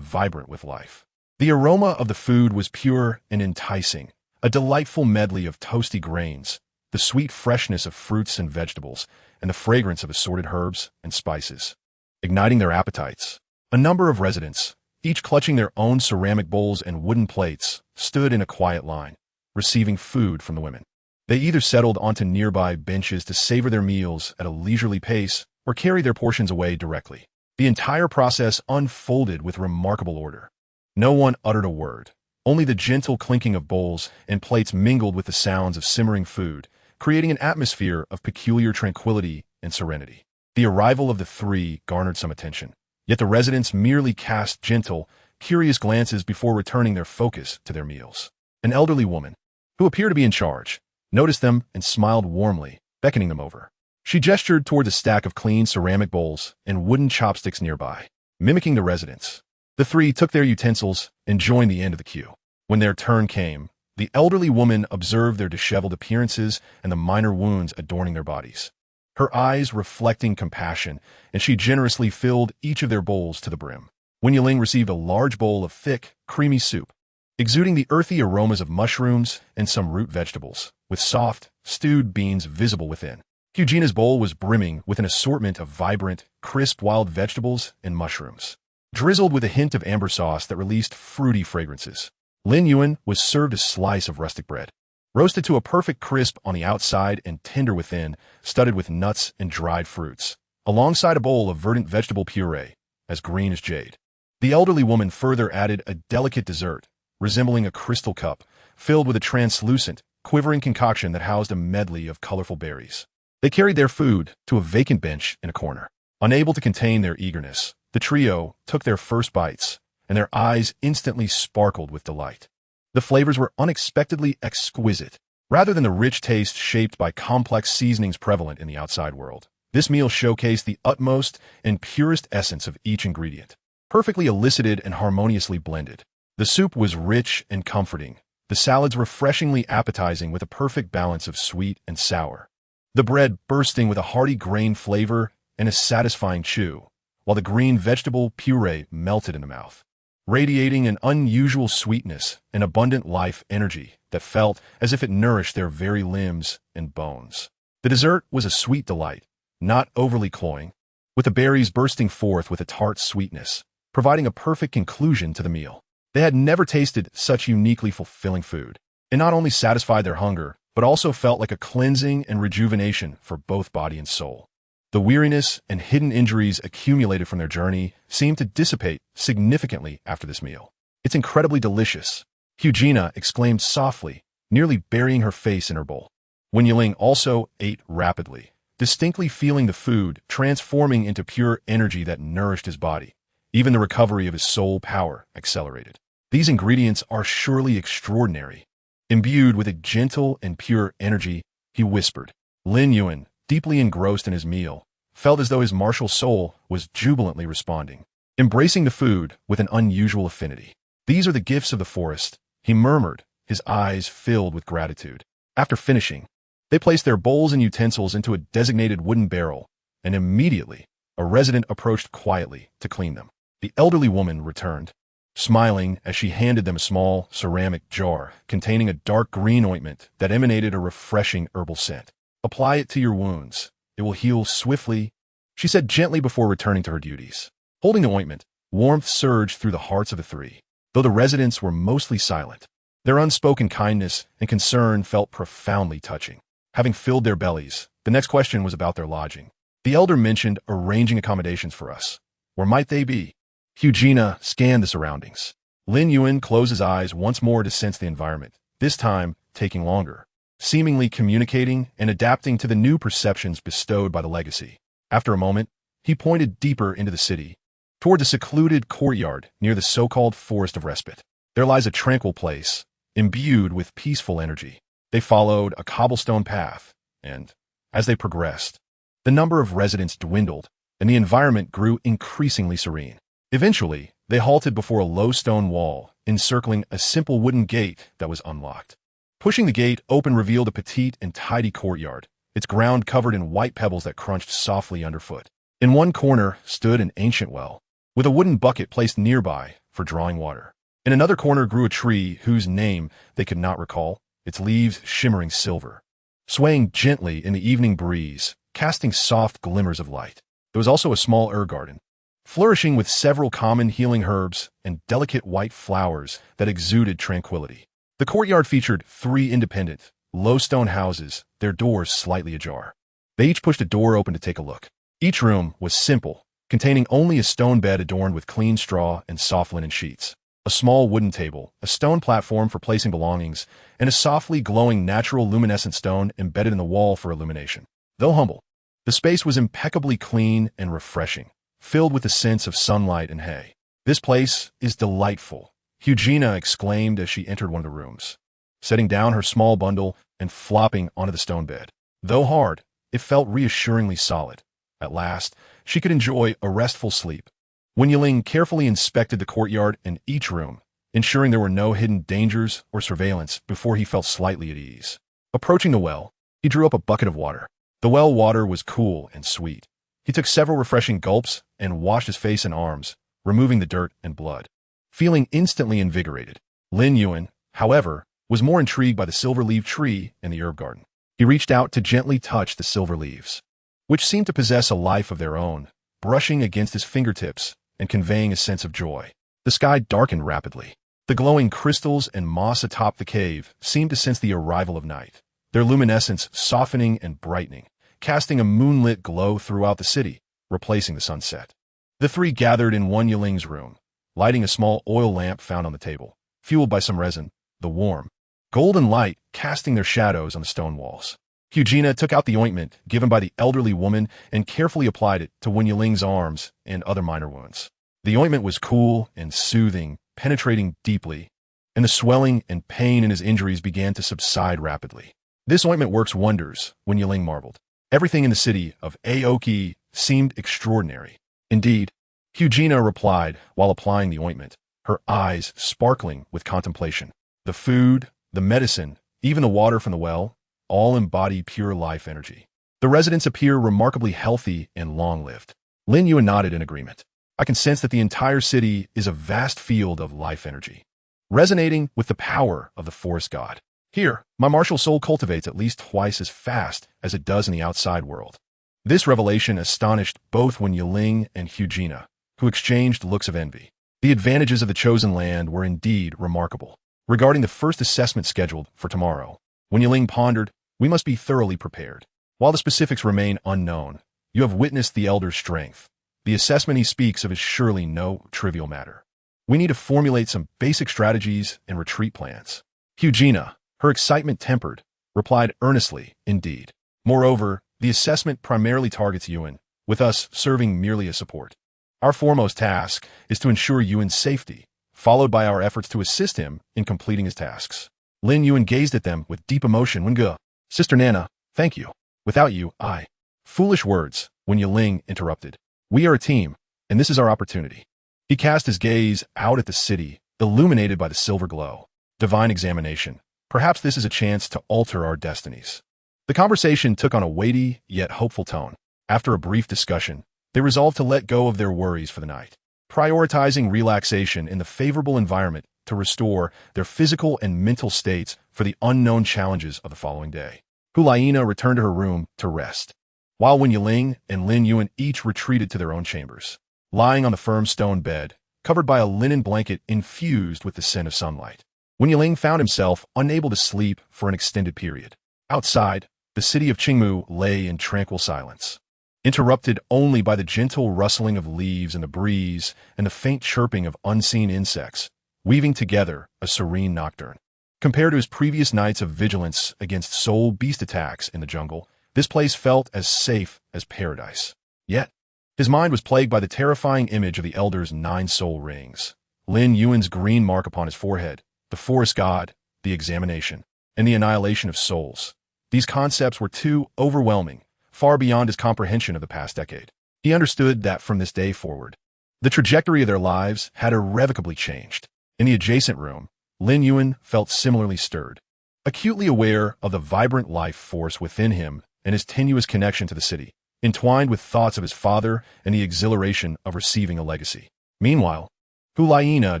vibrant with life. The aroma of the food was pure and enticing, a delightful medley of toasty grains, the sweet freshness of fruits and vegetables, and the fragrance of assorted herbs and spices, igniting their appetites. A number of residents, each clutching their own ceramic bowls and wooden plates, stood in a quiet line, receiving food from the women. They either settled onto nearby benches to savor their meals at a leisurely pace or carry their portions away directly. The entire process unfolded with remarkable order. No one uttered a word. Only the gentle clinking of bowls and plates mingled with the sounds of simmering food, creating an atmosphere of peculiar tranquility and serenity. The arrival of the three garnered some attention, yet the residents merely cast gentle, curious glances before returning their focus to their meals. An elderly woman, who appeared to be in charge, noticed them and smiled warmly, beckoning them over. She gestured toward a stack of clean ceramic bowls and wooden chopsticks nearby, mimicking the residents. The three took their utensils and joined the end of the queue. When their turn came, the elderly woman observed their disheveled appearances and the minor wounds adorning their bodies, her eyes reflecting compassion, and she generously filled each of their bowls to the brim. Wen Yiling received a large bowl of thick, creamy soup, exuding the earthy aromas of mushrooms and some root vegetables, with soft, stewed beans visible within. Hu Liena's bowl was brimming with an assortment of vibrant, crisp wild vegetables and mushrooms, drizzled with a hint of amber sauce that released fruity fragrances. Lin Yuan was served a slice of rustic bread, roasted to a perfect crisp on the outside and tender within, studded with nuts and dried fruits, alongside a bowl of verdant vegetable puree, as green as jade. The elderly woman further added a delicate dessert, resembling a crystal cup, filled with a translucent, quivering concoction that housed a medley of colorful berries. They carried their food to a vacant bench in a corner. Unable to contain their eagerness, the trio took their first bites, and their eyes instantly sparkled with delight. The flavors were unexpectedly exquisite. Rather than the rich taste shaped by complex seasonings prevalent in the outside world, this meal showcased the utmost and purest essence of each ingredient, perfectly elicited and harmoniously blended. The soup was rich and comforting, the salads refreshingly appetizing with a perfect balance of sweet and sour, the bread bursting with a hearty grain flavor and a satisfying chew, while the green vegetable puree melted in the mouth, radiating an unusual sweetness and abundant life energy that felt as if it nourished their very limbs and bones. The dessert was a sweet delight, not overly cloying, with the berries bursting forth with a tart sweetness, providing a perfect conclusion to the meal. They had never tasted such uniquely fulfilling food. It not only satisfied their hunger, but also felt like a cleansing and rejuvenation for both body and soul. The weariness and hidden injuries accumulated from their journey seemed to dissipate significantly after this meal. "It's incredibly delicious," Hu Liena exclaimed softly, nearly burying her face in her bowl. Wen Yiling also ate rapidly, distinctly feeling the food transforming into pure energy that nourished his body. Even the recovery of his soul power accelerated. "These ingredients are surely extraordinary." Imbued with a gentle and pure energy, he whispered. Lin Yuan, deeply engrossed in his meal, felt as though his martial soul was jubilantly responding, embracing the food with an unusual affinity. "These are the gifts of the forest," he murmured, his eyes filled with gratitude. After finishing, they placed their bowls and utensils into a designated wooden barrel, and immediately, a resident approached quietly to clean them. The elderly woman returned, smiling as she handed them a small ceramic jar containing a dark green ointment that emanated a refreshing herbal scent. "Apply it to your wounds. It will heal swiftly," she said gently before returning to her duties. Holding the ointment, warmth surged through the hearts of the three. Though the residents were mostly silent, their unspoken kindness and concern felt profoundly touching. Having filled their bellies, the next question was about their lodging. The elder mentioned arranging accommodations for us. Where might they be? Hu Liena scanned the surroundings. Lin Yuan closed his eyes once more to sense the environment, this time taking longer, seemingly communicating and adapting to the new perceptions bestowed by the legacy. After a moment, he pointed deeper into the city, toward the secluded courtyard near the so-called Forest of Respite. "There lies a tranquil place, imbued with peaceful energy." They followed a cobblestone path, and, as they progressed, the number of residents dwindled, and the environment grew increasingly serene. Eventually, they halted before a low stone wall, encircling a simple wooden gate that was unlocked. Pushing the gate open revealed a petite and tidy courtyard, its ground covered in white pebbles that crunched softly underfoot. In one corner stood an ancient well, with a wooden bucket placed nearby for drawing water. In another corner grew a tree whose name they could not recall, its leaves shimmering silver, swaying gently in the evening breeze, casting soft glimmers of light. There was also a small herb garden, flourishing with several common healing herbs and delicate white flowers that exuded tranquility. The courtyard featured 3 independent, low stone houses, their doors slightly ajar. They each pushed a door open to take a look. Each room was simple, containing only a stone bed adorned with clean straw and soft linen sheets, a small wooden table, a stone platform for placing belongings, and a softly glowing natural luminescent stone embedded in the wall for illumination. Though humble, the space was impeccably clean and refreshing, filled with a sense of sunlight and hay. "This place is delightful," Hu Liena exclaimed as she entered one of the rooms, setting down her small bundle and flopping onto the stone bed. Though hard, it felt reassuringly solid. At last, she could enjoy a restful sleep. Wen Yiling carefully inspected the courtyard and each room, ensuring there were no hidden dangers or surveillance before he felt slightly at ease. Approaching the well, he drew up a bucket of water. The well water was cool and sweet. He took several refreshing gulps and washed his face and arms, removing the dirt and blood. Feeling instantly invigorated, Lin Yuan, however, was more intrigued by the silver-leaved tree and the herb garden. He reached out to gently touch the silver leaves, which seemed to possess a life of their own, brushing against his fingertips and conveying a sense of joy. The sky darkened rapidly. The glowing crystals and moss atop the cave seemed to sense the arrival of night, their luminescence softening and brightening, casting a moonlit glow throughout the city, replacing the sunset. The 3 gathered in Wen Yiling's room, lighting a small oil lamp found on the table, fueled by some resin, the warm, golden light casting their shadows on the stone walls. Hu Liena took out the ointment given by the elderly woman and carefully applied it to Wen Yiling's arms and other minor wounds. The ointment was cool and soothing, penetrating deeply, and the swelling and pain in his injuries began to subside rapidly. "This ointment works wonders," Wen Yiling marveled. Everything in the city of Aoki seemed extraordinary. "Indeed," Hu Liena replied while applying the ointment, her eyes sparkling with contemplation. "The food, the medicine, even the water from the well, all embody pure life energy. The residents appear remarkably healthy and long-lived." Lin Yuan nodded in agreement. "I can sense that the entire city is a vast field of life energy, resonating with the power of the forest god. Here, my martial soul cultivates at least twice as fast as it does in the outside world." This revelation astonished both Wen Yiling and Hu Liena, who exchanged looks of envy. The advantages of the chosen land were indeed remarkable. Regarding the first assessment scheduled for tomorrow, Wen Yiling pondered, "We must be thoroughly prepared. While the specifics remain unknown, you have witnessed the elder's strength. The assessment he speaks of is surely no trivial matter. We need to formulate some basic strategies and retreat plans." Hu Liena, her excitement tempered, replied earnestly, "Indeed. Moreover, the assessment primarily targets Yuan, with us serving merely as support. Our foremost task is to ensure Yuan's safety, followed by our efforts to assist him in completing his tasks." Lin Yuan gazed at them with deep emotion. "Wenge, Sister Nana, thank you. Without you, I—" "Foolish words," Wen Yiling interrupted. "We are a team, and this is our opportunity." He cast his gaze out at the city, illuminated by the silver glow. "Divine examination. Perhaps this is a chance to alter our destinies." The conversation took on a weighty yet hopeful tone. After a brief discussion, they resolved to let go of their worries for the night, prioritizing relaxation in the favorable environment to restore their physical and mental states for the unknown challenges of the following day. Hu Liena returned to her room to rest, while Wen Yiling and Lin Yuan each retreated to their own chambers. Lying on the firm stone bed, covered by a linen blanket infused with the scent of sunlight, Wen Yiling found himself unable to sleep for an extended period. Outside, the city of Qingmu lay in tranquil silence, interrupted only by the gentle rustling of leaves in the breeze and the faint chirping of unseen insects, weaving together a serene nocturne. Compared to his previous nights of vigilance against soul beast attacks in the jungle, this place felt as safe as paradise. Yet, his mind was plagued by the terrifying image of the elder's 9 soul rings, Lin Yuan's green mark upon his forehead, the forest god, the examination, and the annihilation of souls. These concepts were too overwhelming, far beyond his comprehension of the past decade. He understood that from this day forward, the trajectory of their lives had irrevocably changed. In the adjacent room, Lin Yuan felt similarly stirred, acutely aware of the vibrant life force within him and his tenuous connection to the city. entwined with thoughts of his father and the exhilaration of receiving a legacy. Meanwhile, Hu Liena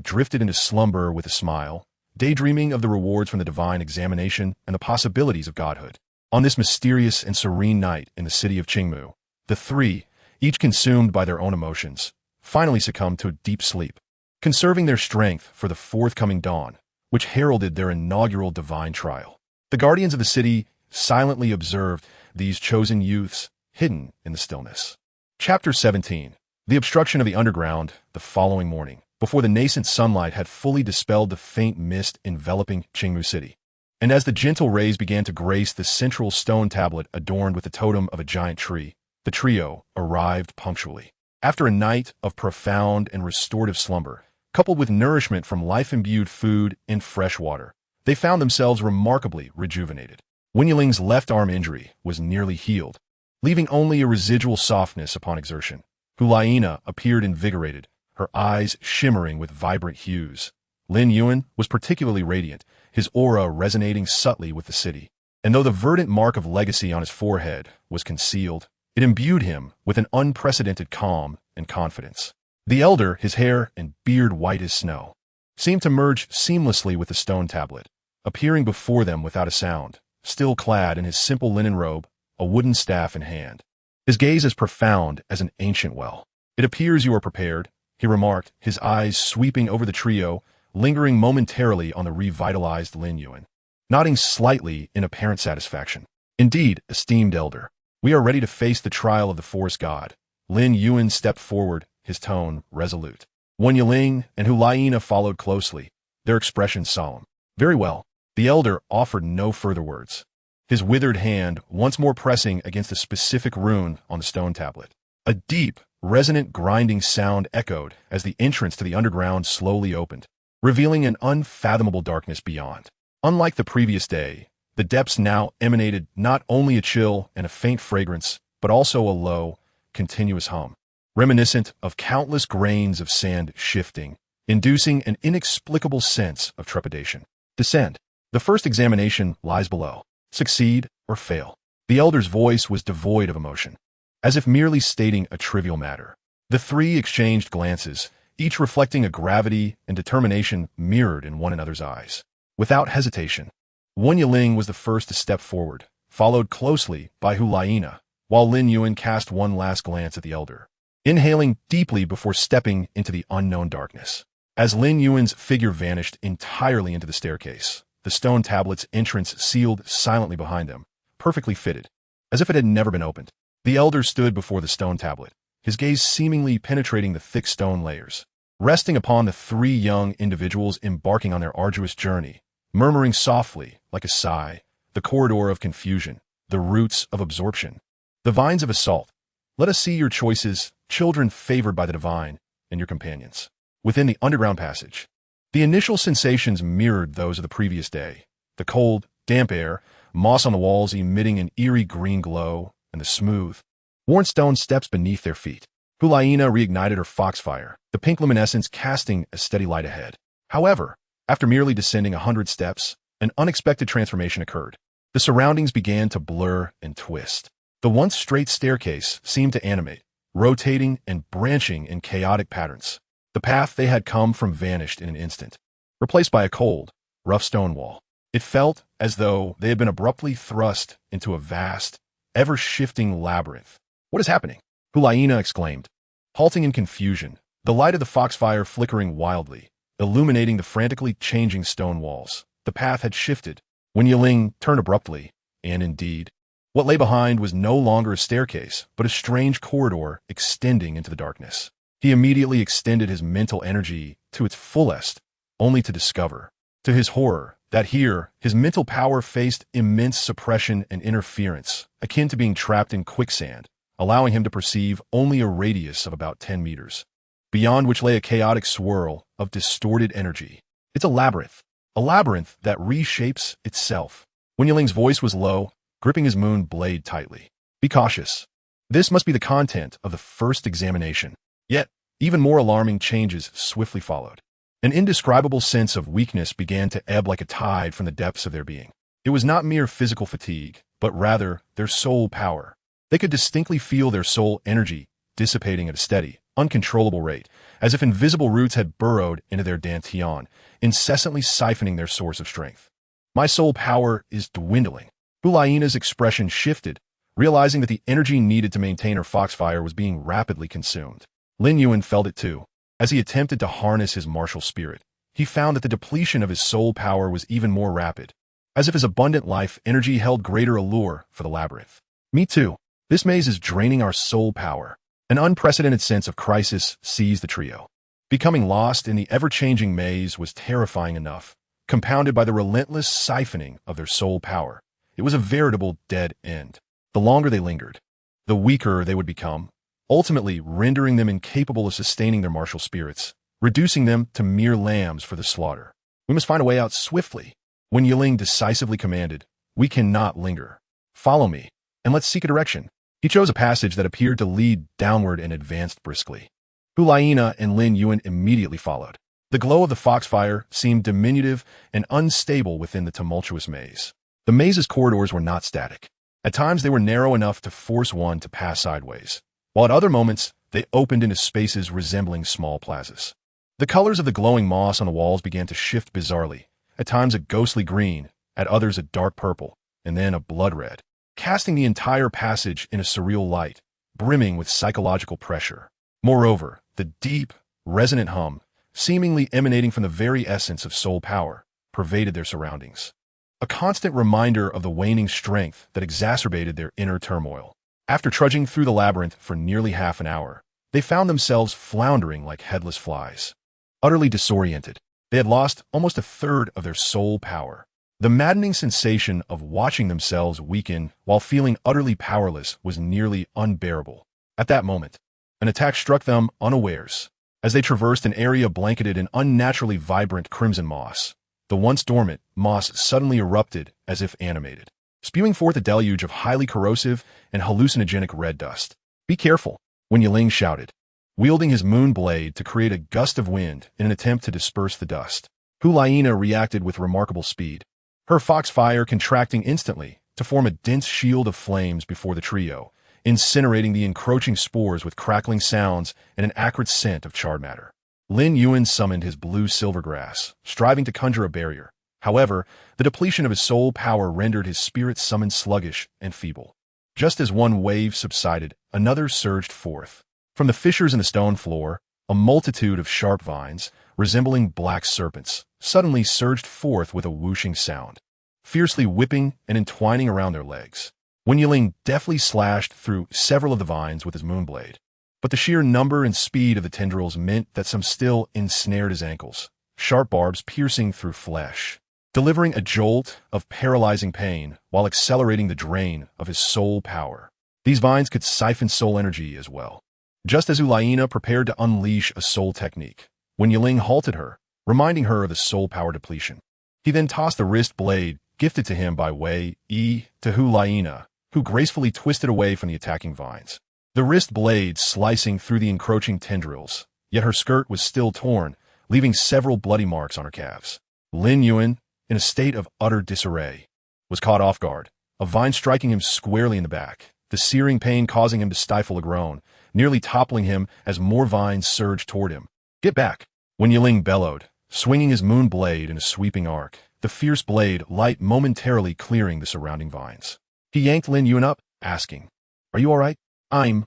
drifted into slumber with a smile, daydreaming of the rewards from the divine examination and the possibilities of godhood. On this mysterious and serene night in the city of Qingmu, the three, each consumed by their own emotions, finally succumbed to a deep sleep, conserving their strength for the forthcoming dawn, which heralded their inaugural divine trial. The guardians of the city silently observed these chosen youths hidden in the stillness. Chapter 17. The obstruction of the underground the following morning, before the nascent sunlight had fully dispelled the faint mist enveloping Qingmu City. And as the gentle rays began to grace the central stone tablet adorned with the totem of a giant tree, the trio arrived punctually. After a night of profound and restorative slumber, coupled with nourishment from life-imbued food and fresh water, they found themselves remarkably rejuvenated. Wen Yiling's left arm injury was nearly healed, leaving only a residual softness upon exertion. Hu Liena appeared invigorated, her eyes shimmering with vibrant hues. Lin Yuan was particularly radiant, his aura resonating subtly with the city. And though the verdant mark of legacy on his forehead was concealed, it imbued him with an unprecedented calm and confidence. The elder, his hair and beard white as snow, seemed to merge seamlessly with the stone tablet, appearing before them without a sound, still clad in his simple linen robe, a wooden staff in hand. His gaze as profound as an ancient well. "It appears you are prepared," he remarked, his eyes sweeping over the trio, lingering momentarily on the revitalized Lin Yuan, nodding slightly in apparent satisfaction. "Indeed, esteemed elder, we are ready to face the trial of the forest god." Lin Yuan stepped forward, his tone resolute. Wen Yiling and Hu Liena followed closely, their expressions solemn. "Very well." The elder offered no further words, his withered hand once more pressing against a specific rune on the stone tablet. A deep, resonant grinding sound echoed as the entrance to the underground slowly opened, revealing an unfathomable darkness beyond. Unlike the previous day, the depths now emanated not only a chill and a faint fragrance, but also a low, continuous hum, reminiscent of countless grains of sand shifting, inducing an inexplicable sense of trepidation. "Descend. The first examination lies below. Succeed or fail." The elder's voice was devoid of emotion, as if merely stating a trivial matter. The three exchanged glances, each reflecting a gravity and determination mirrored in one another's eyes. Without hesitation, Wen Yiling was the first to step forward, followed closely by Hu Liena, while Lin Yuan cast one last glance at the elder, inhaling deeply before stepping into the unknown darkness. As Lin Yuan's figure vanished entirely into the staircase, the stone tablet's entrance sealed silently behind them, perfectly fitted, as if it had never been opened. The elder stood before the stone tablet, his gaze seemingly penetrating the thick stone layers, resting upon the three young individuals embarking on their arduous journey, murmuring softly, like a sigh, the corridor of confusion, the roots of absorption, the vines of assault. Let us see your choices, children favored by the divine, and your companions. Within the underground passage, the initial sensations mirrored those of the previous day. The cold, damp air, moss on the walls emitting an eerie green glow, and the smooth, worn stone steps beneath their feet. Hu Liena reignited her foxfire, the pink luminescence casting a steady light ahead. However, after merely descending 100 steps, an unexpected transformation occurred. The surroundings began to blur and twist. The once straight staircase seemed to animate, rotating and branching in chaotic patterns. The path they had come from vanished in an instant, replaced by a cold, rough stone wall. It felt as though they had been abruptly thrust into a vast, ever-shifting labyrinth. "What is happening?" Hu Liena exclaimed, halting in confusion, the light of the foxfire flickering wildly, illuminating the frantically changing stone walls. The path had shifted. Wen Yiling turned abruptly, and indeed, what lay behind was no longer a staircase, but a strange corridor extending into the darkness. He immediately extended his mental energy to its fullest, only to discover, to his horror, that here his mental power faced immense suppression and interference, akin to being trapped in quicksand, allowing him to perceive only a radius of about 10 meters, beyond which lay a chaotic swirl of distorted energy. "It's a labyrinth that reshapes itself." Wen Yiling's voice was low, gripping his moon blade tightly. "Be cautious. This must be the content of the first examination." Yet, even more alarming changes swiftly followed. An indescribable sense of weakness began to ebb like a tide from the depths of their being. It was not mere physical fatigue, but rather their soul power. They could distinctly feel their soul energy dissipating at a steady, uncontrollable rate, as if invisible roots had burrowed into their dantian, incessantly siphoning their source of strength. My soul power is dwindling. Hu Liena's expression shifted, realizing that the energy needed to maintain her foxfire was being rapidly consumed. Lin Yuan felt it too. As he attempted to harness his martial spirit, he found that the depletion of his soul power was even more rapid, as if his abundant life energy held greater allure for the labyrinth. Me too. This maze is draining our soul power. An unprecedented sense of crisis seized the trio. Becoming lost in the ever-changing maze was terrifying enough, compounded by the relentless siphoning of their soul power. It was a veritable dead end. The longer they lingered, the weaker they would become, ultimately rendering them incapable of sustaining their martial spirits, reducing them to mere lambs for the slaughter. We must find a way out swiftly. When Yiling decisively commanded, "We cannot linger. Follow me, and let's seek a direction." He chose a passage that appeared to lead downward and advanced briskly. Hu Liena and Lin Yuan immediately followed. The glow of the foxfire seemed diminutive and unstable within the tumultuous maze. The maze's corridors were not static. At times they were narrow enough to force one to pass sideways, while at other moments they opened into spaces resembling small plazas. The colors of the glowing moss on the walls began to shift bizarrely, at times a ghostly green, at others a dark purple, and then a blood red, casting the entire passage in a surreal light, brimming with psychological pressure. Moreover, the deep, resonant hum, seemingly emanating from the very essence of soul power, pervaded their surroundings. A constant reminder of the waning strength that exacerbated their inner turmoil. After trudging through the labyrinth for nearly half an hour, they found themselves floundering like headless flies. Utterly disoriented, they had lost almost a third of their soul power. The maddening sensation of watching themselves weaken while feeling utterly powerless was nearly unbearable. At that moment, an attack struck them unawares. As they traversed an area blanketed in unnaturally vibrant crimson moss, the once dormant moss suddenly erupted as if animated, spewing forth a deluge of highly corrosive and hallucinogenic red dust. "Be careful," when Yiling shouted, wielding his moon blade to create a gust of wind in an attempt to disperse the dust. Hu Liena reacted with remarkable speed, her foxfire contracting instantly to form a dense shield of flames before the trio, incinerating the encroaching spores with crackling sounds and an acrid scent of charred matter. Lin Yuan summoned his blue silvergrass, striving to conjure a barrier. However, the depletion of his soul power rendered his spirit summon sluggish and feeble. Just as one wave subsided, another surged forth. From the fissures in the stone floor, a multitude of sharp vines, resembling black serpents, suddenly surged forth with a whooshing sound, fiercely whipping and entwining around their legs. When Yiling deftly slashed through several of the vines with his moonblade, but the sheer number and speed of the tendrils meant that some still ensnared his ankles, sharp barbs piercing through flesh, delivering a jolt of paralyzing pain while accelerating the drain of his soul power. These vines could siphon soul energy as well. Just as Hu Liena prepared to unleash a soul technique, when Yiling halted her, reminding her of the soul power depletion. He then tossed the wrist blade gifted to him by Wei Yi to Hu Liena, who gracefully twisted away from the attacking vines. The wrist blade slicing through the encroaching tendrils, yet her skirt was still torn, leaving several bloody marks on her calves. Lin Yuan, in a state of utter disarray, was caught off guard, a vine striking him squarely in the back, the searing pain causing him to stifle a groan, nearly toppling him as more vines surged toward him. "Get back!" When Yiling bellowed, swinging his moon blade in a sweeping arc, the fierce blade light momentarily clearing the surrounding vines. He yanked Lin Yuan up, asking, "Are you all right?" "I'm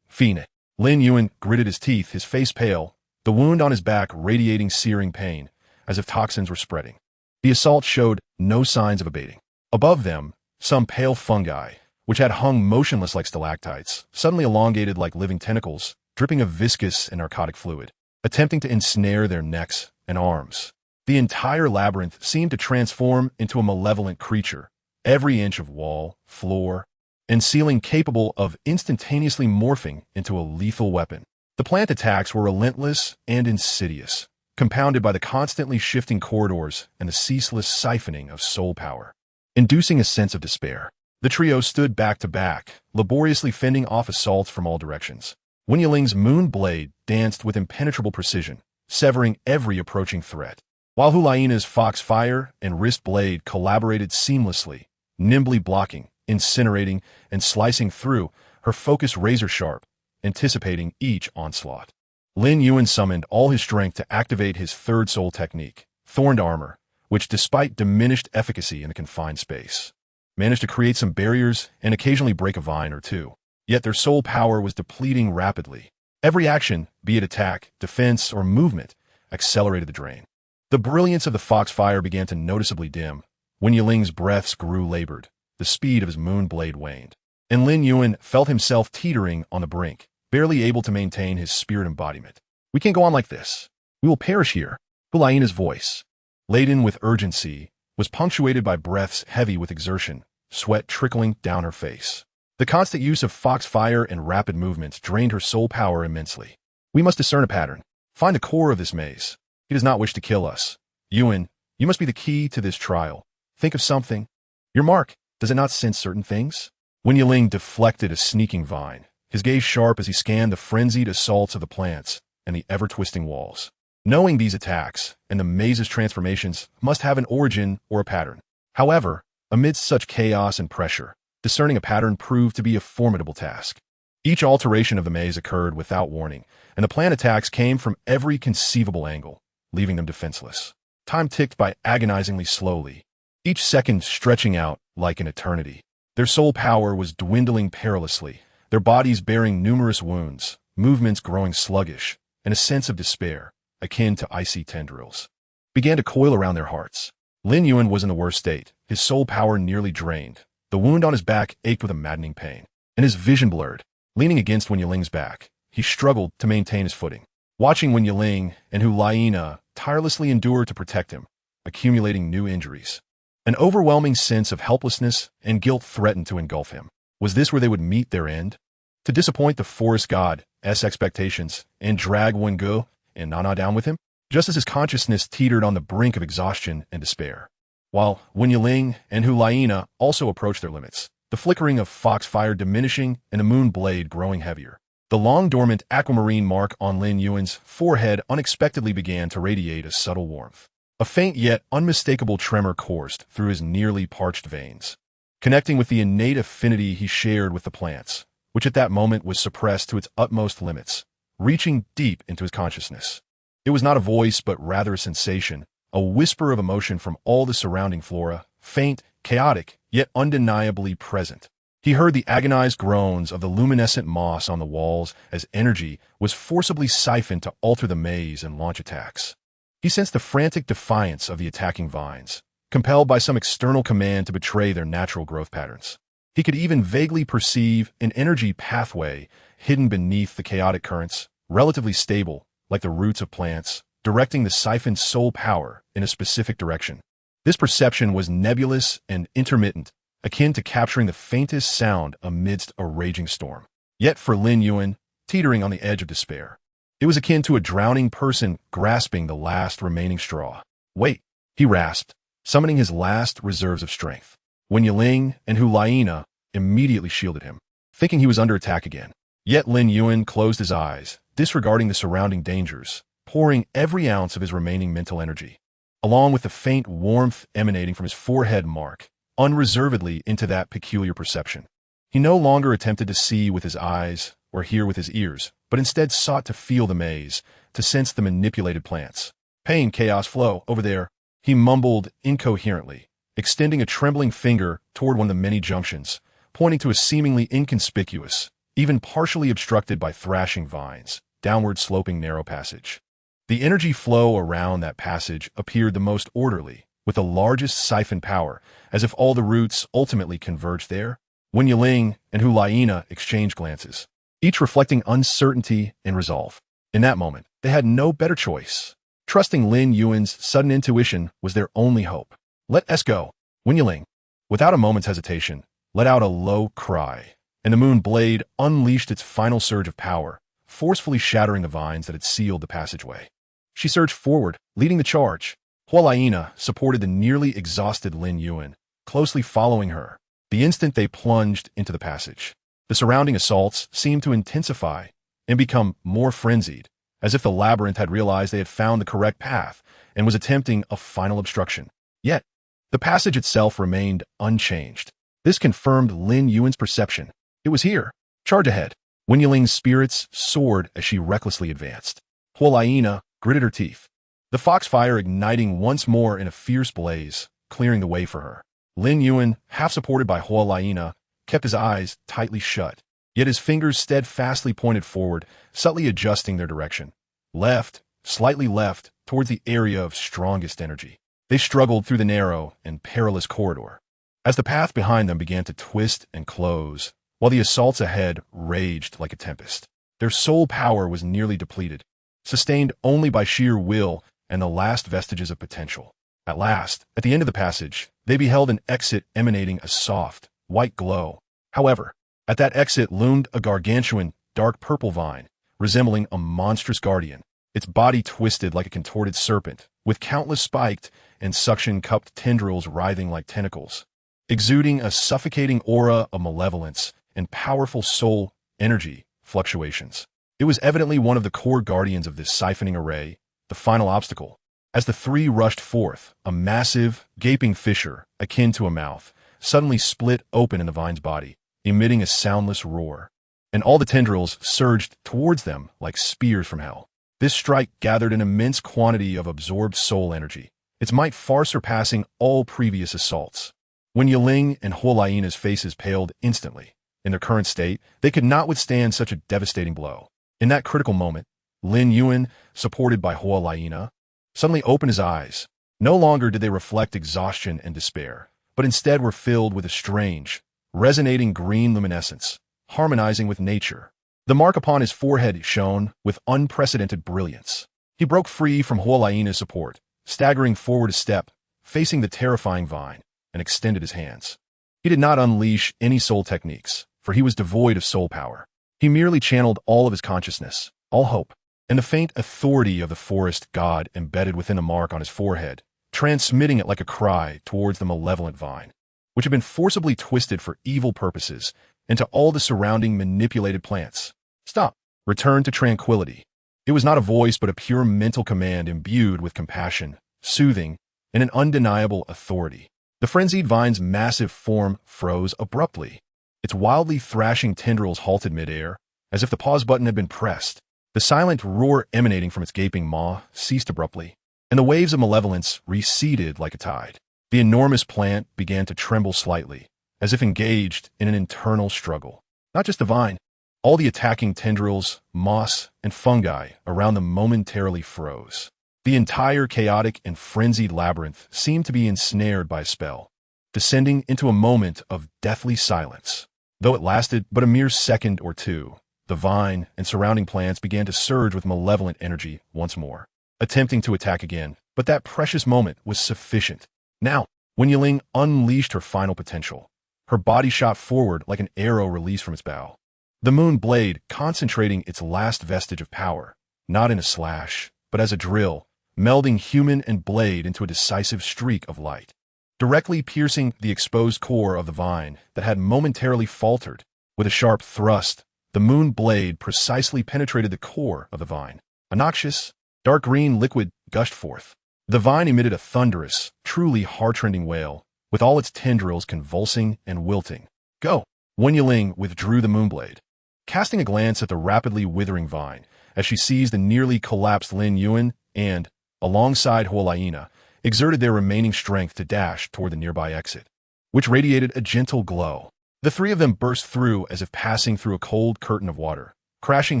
fine." Lin Yuan gritted his teeth, his face pale, the wound on his back radiating searing pain, as if toxins were spreading. The assault showed no signs of abating. Above them, some pale fungi, which had hung motionless like stalactites, suddenly elongated like living tentacles, dripping a viscous and narcotic fluid, attempting to ensnare their necks and arms. The entire labyrinth seemed to transform into a malevolent creature, every inch of wall, floor, and ceiling capable of instantaneously morphing into a lethal weapon. The plant attacks were relentless and insidious, compounded by the constantly shifting corridors and the ceaseless siphoning of soul power. Inducing a sense of despair, the trio stood back to back, laboriously fending off assaults from all directions. When Yiling's moon blade danced with impenetrable precision, severing every approaching threat, while Hu Liena's foxfire and wrist blade collaborated seamlessly, nimbly blocking incinerating and slicing through, her focus razor-sharp, anticipating each onslaught. Lin Yuan summoned all his strength to activate his third soul technique, Thorned Armor, which, despite diminished efficacy in the confined space, managed to create some barriers and occasionally break a vine or two. Yet their soul power was depleting rapidly. Every action, be it attack, defense, or movement, accelerated the drain. The brilliance of the foxfire began to noticeably dim. When Yiling's breaths grew labored, the speed of his moon blade waned, and Lin Yuan felt himself teetering on the brink, barely able to maintain his spirit embodiment. "We can't go on like this. We will perish here." Hu Liena's voice, laden with urgency, was punctuated by breaths heavy with exertion, sweat trickling down her face. The constant use of foxfire and rapid movements drained her soul power immensely. "We must discern a pattern. Find the core of this maze. He does not wish to kill us. Yuan, you must be the key to this trial. Think of something. Your mark, does it not sense certain things?" When Yiling deflected a sneaking vine, his gaze sharp as he scanned the frenzied assaults of the plants and the ever-twisting walls. Knowing these attacks and the maze's transformations must have an origin or a pattern. However, amidst such chaos and pressure, discerning a pattern proved to be a formidable task. Each alteration of the maze occurred without warning, and the plant attacks came from every conceivable angle, leaving them defenseless. Time ticked by agonizingly slowly, each second stretching out like an eternity. Their soul power was dwindling perilously, their bodies bearing numerous wounds, movements growing sluggish, and a sense of despair, akin to icy tendrils, began to coil around their hearts. Lin Yuan was in the worst state, his soul power nearly drained. The wound on his back ached with a maddening pain, and his vision blurred. Leaning against Wen Yiling's back, he struggled to maintain his footing, watching Wen Yiling and Hu Liena tirelessly endure to protect him, accumulating new injuries. An overwhelming sense of helplessness and guilt threatened to engulf him. Was this where they would meet their end? To disappoint the forest god's expectations and drag Wen Ge and Nana down with him? Just as his consciousness teetered on the brink of exhaustion and despair. While Wen Yiling and Hu Liena also approached their limits, the flickering of foxfire diminishing and the moon blade growing heavier. The long-dormant aquamarine mark on Lin Yuan's forehead unexpectedly began to radiate a subtle warmth. A faint yet unmistakable tremor coursed through his nearly parched veins, connecting with the innate affinity he shared with the plants, which at that moment was suppressed to its utmost limits, reaching deep into his consciousness. It was not a voice, but rather a sensation, a whisper of emotion from all the surrounding flora, faint, chaotic, yet undeniably present. He heard the agonized groans of the luminescent moss on the walls as energy was forcibly siphoned to alter the maze and launch attacks. He sensed the frantic defiance of the attacking vines, compelled by some external command to betray their natural growth patterns. He could even vaguely perceive an energy pathway hidden beneath the chaotic currents, relatively stable, like the roots of plants, directing the siphoned soul power in a specific direction. This perception was nebulous and intermittent, akin to capturing the faintest sound amidst a raging storm. Yet for Lin Yuan, teetering on the edge of despair, it was akin to a drowning person grasping the last remaining straw. "Wait," he rasped, summoning his last reserves of strength. Wen Yiling and Hu Liena immediately shielded him, thinking he was under attack again. Yet Lin Yuan closed his eyes, disregarding the surrounding dangers, pouring every ounce of his remaining mental energy, along with the faint warmth emanating from his forehead mark, unreservedly into that peculiar perception. He no longer attempted to see with his eyes or hear with his ears, but instead sought to feel the maze, to sense the manipulated plants. "Pain, chaos, flow, over there," he mumbled incoherently, extending a trembling finger toward one of the many junctions, pointing to a seemingly inconspicuous, even partially obstructed by thrashing vines, downward-sloping narrow passage. The energy flow around that passage appeared the most orderly, with the largest siphon power, as if all the roots ultimately converged there. Wen Yiling and Hu Liena exchanged glances, each reflecting uncertainty and resolve. In that moment, they had no better choice. Trusting Lin Yuan's sudden intuition was their only hope. "Let us go." Wen Yiling, without a moment's hesitation, let out a low cry, and the moon blade unleashed its final surge of power, forcefully shattering the vines that had sealed the passageway. She surged forward, leading the charge. Hu Liena supported the nearly exhausted Lin Yuan, closely following her. The instant they plunged into the passage, the surrounding assaults seemed to intensify and become more frenzied, as if the labyrinth had realized they had found the correct path and was attempting a final obstruction. Yet, the passage itself remained unchanged. This confirmed Lin Yuan's perception. It was here. Charge ahead. Wen Yiling's spirits soared as she recklessly advanced. Hu Liena gritted her teeth, the foxfire igniting once more in a fierce blaze, clearing the way for her. Lin Yuan, half supported by Hu Liena, kept his eyes tightly shut, yet his fingers steadfastly pointed forward, subtly adjusting their direction. Left, slightly left, towards the area of strongest energy. They struggled through the narrow and perilous corridor. As the path behind them began to twist and close, while the assaults ahead raged like a tempest, their soul power was nearly depleted, sustained only by sheer will and the last vestiges of potential. At last, at the end of the passage, they beheld an exit emanating a soft, white glow. However, at that exit loomed a gargantuan, dark purple vine, resembling a monstrous guardian, its body twisted like a contorted serpent, with countless spiked and suction-cupped tendrils writhing like tentacles, exuding a suffocating aura of malevolence and powerful soul energy fluctuations. It was evidently one of the core guardians of this siphoning array, the final obstacle. As the three rushed forth, a massive, gaping fissure, akin to a mouth, suddenly split open in the vine's body, emitting a soundless roar, and all the tendrils surged towards them like spears from hell. This strike gathered an immense quantity of absorbed soul energy, its might far surpassing all previous assaults. When Yiling and Hu Liena's faces paled instantly, in their current state, they could not withstand such a devastating blow. In that critical moment, Lin Yuan, supported by Hu Liena, suddenly opened his eyes. No longer did they reflect exhaustion and despair, but instead were filled with a strange, resonating green luminescence, harmonizing with nature. The mark upon his forehead shone with unprecedented brilliance. He broke free from Hu Liena's support, staggering forward a step, facing the terrifying vine, and extended his hands. He did not unleash any soul techniques, for he was devoid of soul power. He merely channeled all of his consciousness, all hope, and the faint authority of the forest god embedded within the mark on his forehead, transmitting it like a cry towards the malevolent vine, which had been forcibly twisted for evil purposes, into all the surrounding manipulated plants. Stop. Return to tranquility. It was not a voice but a pure mental command imbued with compassion, soothing, and an undeniable authority. The frenzied vine's massive form froze abruptly. Its wildly thrashing tendrils halted midair, as if the pause button had been pressed. The silent roar emanating from its gaping maw ceased abruptly, and the waves of malevolence receded like a tide. The enormous plant began to tremble slightly, as if engaged in an internal struggle. Not just the vine. All the attacking tendrils, moss, and fungi around them momentarily froze. The entire chaotic and frenzied labyrinth seemed to be ensnared by a spell, descending into a moment of deathly silence. Though it lasted but a mere second or two, the vine and surrounding plants began to surge with malevolent energy once more, attempting to attack again, but that precious moment was sufficient. Now, when Yiling unleashed her final potential, her body shot forward like an arrow released from its bow. The moon blade concentrating its last vestige of power, not in a slash, but as a drill, melding human and blade into a decisive streak of light, directly piercing the exposed core of the vine that had momentarily faltered. With a sharp thrust, the moon blade precisely penetrated the core of the vine. A noxious, dark green liquid gushed forth. The vine emitted a thunderous, truly heart-rending wail, with all its tendrils convulsing and wilting. Go! Wen Yiling withdrew the moonblade, casting a glance at the rapidly withering vine as she seized the nearly collapsed Lin Yuan and, alongside Hu Liena, exerted their remaining strength to dash toward the nearby exit, which radiated a gentle glow. The three of them burst through as if passing through a cold curtain of water, crashing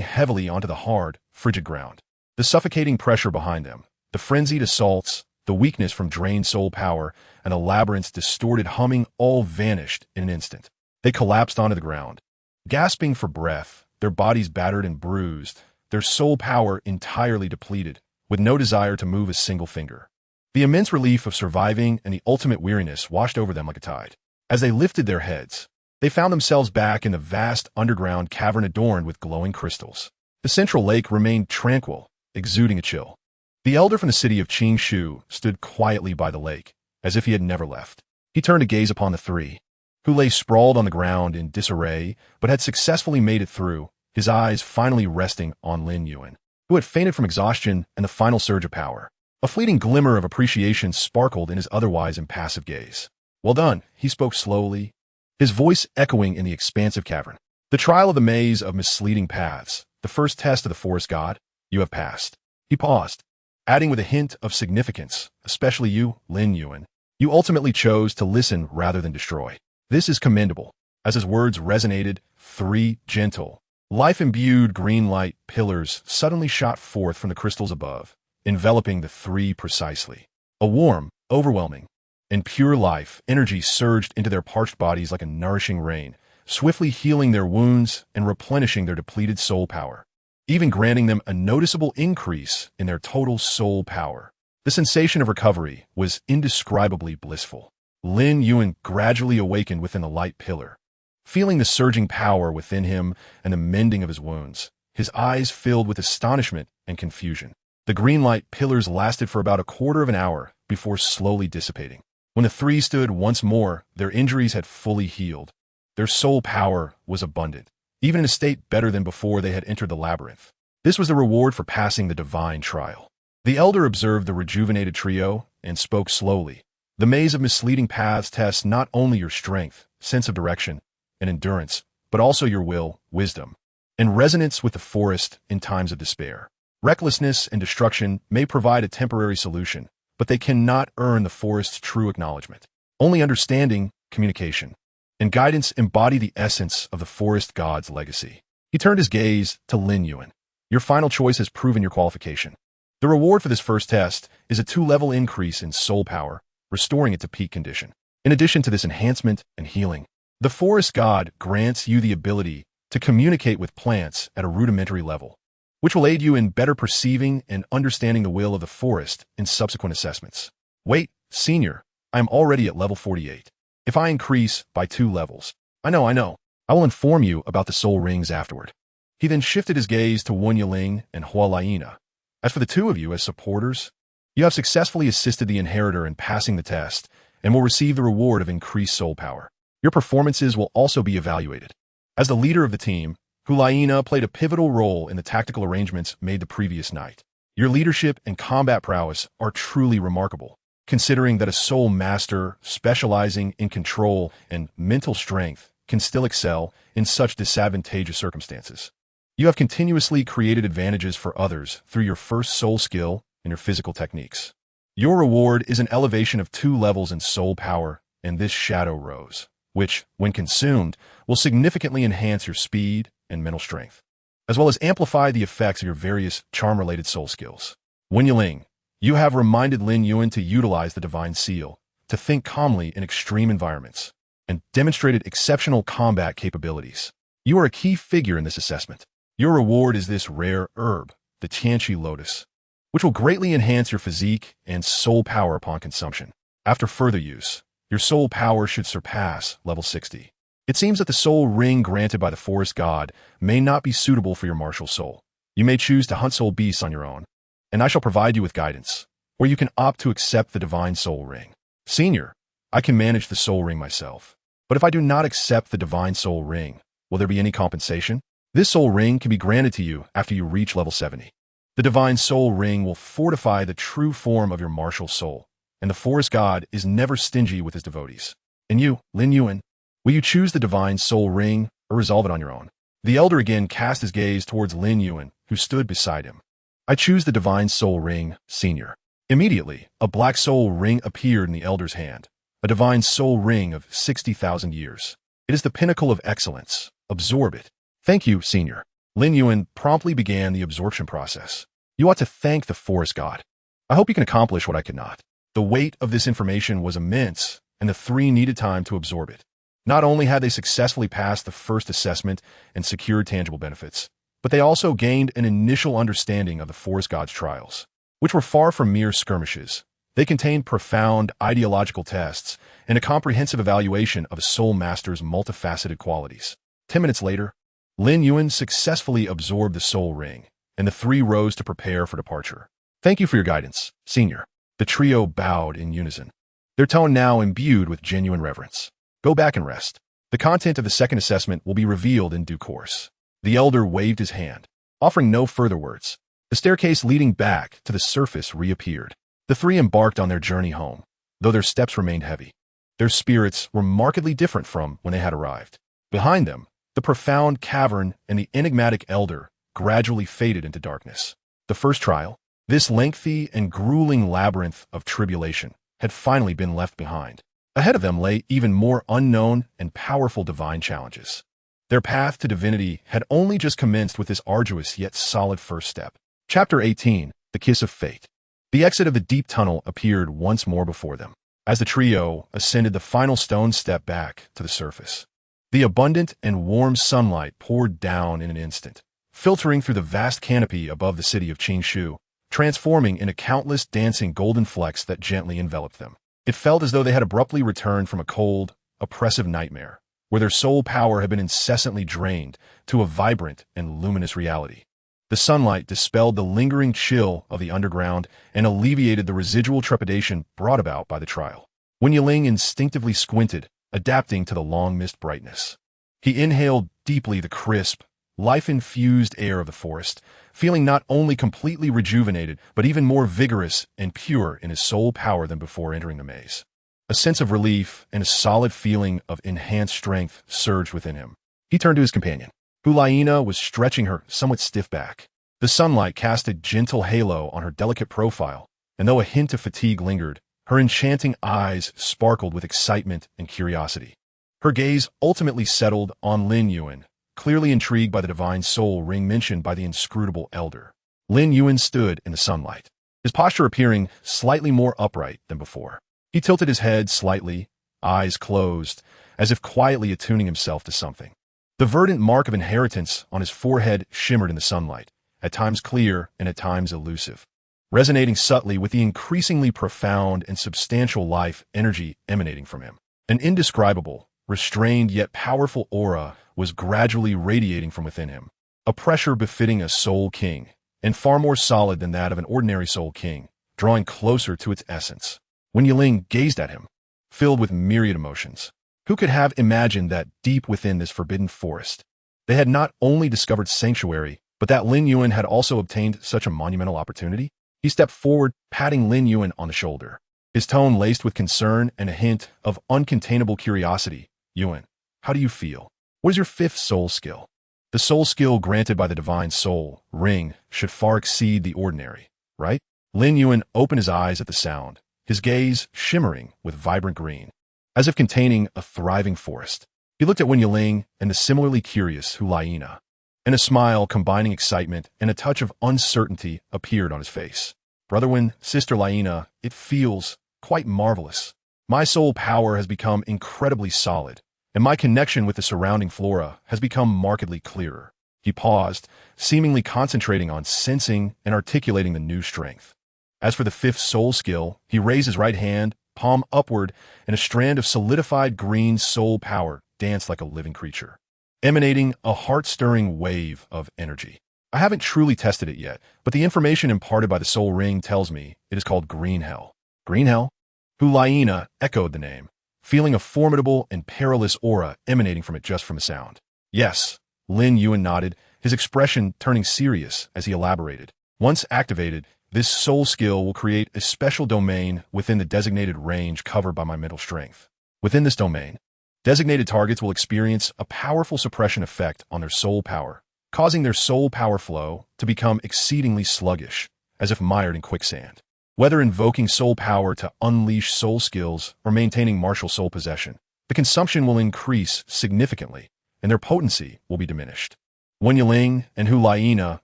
heavily onto the hard, frigid ground. The suffocating pressure behind them, the frenzied assaults, the weakness from drained soul power, and the labyrinth's distorted humming all vanished in an instant. They collapsed onto the ground, gasping for breath, their bodies battered and bruised, their soul power entirely depleted, with no desire to move a single finger. The immense relief of surviving and the ultimate weariness washed over them like a tide. As they lifted their heads, they found themselves back in the vast underground cavern adorned with glowing crystals. The central lake remained tranquil, exuding a chill. The elder from the city of Qingshu stood quietly by the lake, as if he had never left. He turned to gaze upon the three, who lay sprawled on the ground in disarray, but had successfully made it through, his eyes finally resting on Lin Yuan, who had fainted from exhaustion and the final surge of power. A fleeting glimmer of appreciation sparkled in his otherwise impassive gaze. Well done, he spoke slowly, his voice echoing in the expansive cavern. The trial of the maze of misleading paths, the first test of the forest god, you have passed. He paused, adding with a hint of significance, especially you, Lin Yuan. You ultimately chose to listen rather than destroy. This is commendable. As his words resonated, 3 gentle, life-imbued green light pillars suddenly shot forth from the crystals above, enveloping the 3 precisely. A warm, overwhelming, and pure life energy surged into their parched bodies like a nourishing rain, swiftly healing their wounds and replenishing their depleted soul power, even granting them a noticeable increase in their total soul power. The sensation of recovery was indescribably blissful. Lin Yuan gradually awakened within the light pillar, feeling the surging power within him and the mending of his wounds, his eyes filled with astonishment and confusion. The green light pillars lasted for about a quarter of an hour before slowly dissipating. When the 3 stood once more, their injuries had fully healed. Their soul power was abundant, even in a state better than before they had entered the labyrinth. This was the reward for passing the divine trial. The elder observed the rejuvenated trio and spoke slowly. The maze of misleading paths tests not only your strength, sense of direction, and endurance, but also your will, wisdom, and resonance with the forest in times of despair. Recklessness and destruction may provide a temporary solution, but they cannot earn the forest's true acknowledgement. Only understanding, communication, and guidance embody the essence of the forest god's legacy. He turned his gaze to Lin Yuan. Your final choice has proven your qualification. The reward for this first test is a 2-level increase in soul power, restoring it to peak condition. In addition to this enhancement and healing, the forest god grants you the ability to communicate with plants at a rudimentary level, which will aid you in better perceiving and understanding the will of the forest in subsequent assessments. Wait, senior, I am already at level 48. If I increase by 2 levels, I know. I will inform you about the soul rings afterward. He then shifted his gaze to Hu Liena and Hu Liena. As for the 2 of you as supporters, you have successfully assisted the inheritor in passing the test and will receive the reward of increased soul power. Your performances will also be evaluated. As the leader of the team, Hu Liena played a pivotal role in the tactical arrangements made the previous night. Your leadership and combat prowess are truly remarkable, considering that a soul master specializing in control and mental strength can still excel in such disadvantageous circumstances. You have continuously created advantages for others through your first soul skill and your physical techniques. Your reward is an elevation of 2 levels in soul power and this shadow rose, which, when consumed, will significantly enhance your speed and mental strength, as well as amplify the effects of your various charm-related soul skills. Wen Yiling, you have reminded Lin Yuan to utilize the divine seal, to think calmly in extreme environments, and demonstrated exceptional combat capabilities. You are a key figure in this assessment. Your reward is this rare herb, the Tianqi lotus, which will greatly enhance your physique and soul power upon consumption. After further use, your soul power should surpass level 60. It seems that the soul ring granted by the forest god may not be suitable for your martial soul. You may choose to hunt soul beasts on your own, and I shall provide you with guidance, or you can opt to accept the divine soul ring. Senior, I can manage the soul ring myself, but if I do not accept the divine soul ring, will there be any compensation? This soul ring can be granted to you after you reach level 70. The divine soul ring will fortify the true form of your martial soul, and the forest god is never stingy with his devotees. And you, Lin Yuan, will you choose the divine soul ring or resolve it on your own? The elder again cast his gaze towards Lin Yuan, who stood beside him. I choose the divine soul ring, senior. Immediately, a black soul ring appeared in the elder's hand, a divine soul ring of 60,000 years. It is the pinnacle of excellence. Absorb it. Thank you, senior. Lin Yuan promptly began the absorption process. You ought to thank the forest god. I hope you can accomplish what I could not. The weight of this information was immense, and the 3 needed time to absorb it. Not only had they successfully passed the first assessment and secured tangible benefits, but they also gained an initial understanding of the forest god's trials, which were far from mere skirmishes. They contained profound ideological tests and a comprehensive evaluation of a soul master's multifaceted qualities. 10 minutes later, Lin Yuan successfully absorbed the soul ring, and the 3 rose to prepare for departure. Thank you for your guidance, senior. The trio bowed in unison, their tone now imbued with genuine reverence. Go back and rest. The content of the second assessment will be revealed in due course. The elder waved his hand, offering no further words. The staircase leading back to the surface reappeared. The 3 embarked on their journey home, though their steps remained heavy. Their spirits were markedly different from when they had arrived. Behind them, the profound cavern and the enigmatic elder gradually faded into darkness. The first trial, this lengthy and grueling labyrinth of tribulation, had finally been left behind. Ahead of them lay even more unknown and powerful divine challenges. Their path to divinity had only just commenced with this arduous yet solid first step. Chapter 18, The Kiss of Fate. The exit of the deep tunnel appeared once more before them, as the trio ascended the final stone step back to the surface. The abundant and warm sunlight poured down in an instant, filtering through the vast canopy above the city of Qingshu, transforming into countless dancing golden flecks that gently enveloped them. It felt as though they had abruptly returned from a cold, oppressive nightmare, where their soul power had been incessantly drained, to a vibrant and luminous reality. The sunlight dispelled the lingering chill of the underground and alleviated the residual trepidation brought about by the trial. Wen Yiling instinctively squinted, adapting to the long mist brightness. He inhaled deeply the crisp, life-infused air of the forest, feeling not only completely rejuvenated, but even more vigorous and pure in his soul power than before entering the maze. A sense of relief and a solid feeling of enhanced strength surged within him. He turned to his companion. Hu Liena was stretching her somewhat stiff back. The sunlight cast a gentle halo on her delicate profile, and though a hint of fatigue lingered, her enchanting eyes sparkled with excitement and curiosity. Her gaze ultimately settled on Lin Yuan, clearly intrigued by the divine soul ring mentioned by the inscrutable elder. Lin Yuan stood in the sunlight, his posture appearing slightly more upright than before. He tilted his head slightly, eyes closed, as if quietly attuning himself to something. The verdant mark of inheritance on his forehead shimmered in the sunlight, at times clear and at times elusive, resonating subtly with the increasingly profound and substantial life energy emanating from him. An indescribable, restrained yet powerful aura was gradually radiating from within him, a pressure befitting a soul king, and far more solid than that of an ordinary soul king, drawing closer to its essence. Wen Yiling gazed at him, filled with myriad emotions. Who could have imagined that deep within this forbidden forest, they had not only discovered sanctuary, but that Lin Yuan had also obtained such a monumental opportunity? He stepped forward, patting Lin Yuan on the shoulder, his tone laced with concern and a hint of uncontainable curiosity. Yuan, how do you feel? What is your fifth soul skill? The soul skill granted by the divine soul ring should far exceed the ordinary, right? Lin Yuan opened his eyes at the sound, his gaze shimmering with vibrant green, as if containing a thriving forest. He looked at Wen Yiling and the similarly curious Hu Liena, and a smile combining excitement and a touch of uncertainty appeared on his face. Brother Wen, Sister Liena, it feels quite marvelous. My soul power has become incredibly solid, and my connection with the surrounding flora has become markedly clearer. He paused, seemingly concentrating on sensing and articulating the new strength. As for the fifth soul skill, he raised his right hand, palm upward, and a strand of solidified green soul power danced like a living creature, emanating a heart-stirring wave of energy. I haven't truly tested it yet, but the information imparted by the soul ring tells me it is called Green Hell. Green Hell? Hu Liena echoed the name, feeling a formidable and perilous aura emanating from it just from the sound. Yes, Lin Yuan nodded, his expression turning serious as he elaborated. Once activated, this soul skill will create a special domain within the designated range covered by my mental strength. Within this domain, designated targets will experience a powerful suppression effect on their soul power, causing their soul power flow to become exceedingly sluggish, as if mired in quicksand. Whether invoking soul power to unleash soul skills or maintaining martial soul possession, the consumption will increase significantly, and their potency will be diminished. Wen Yiling and Hu Liena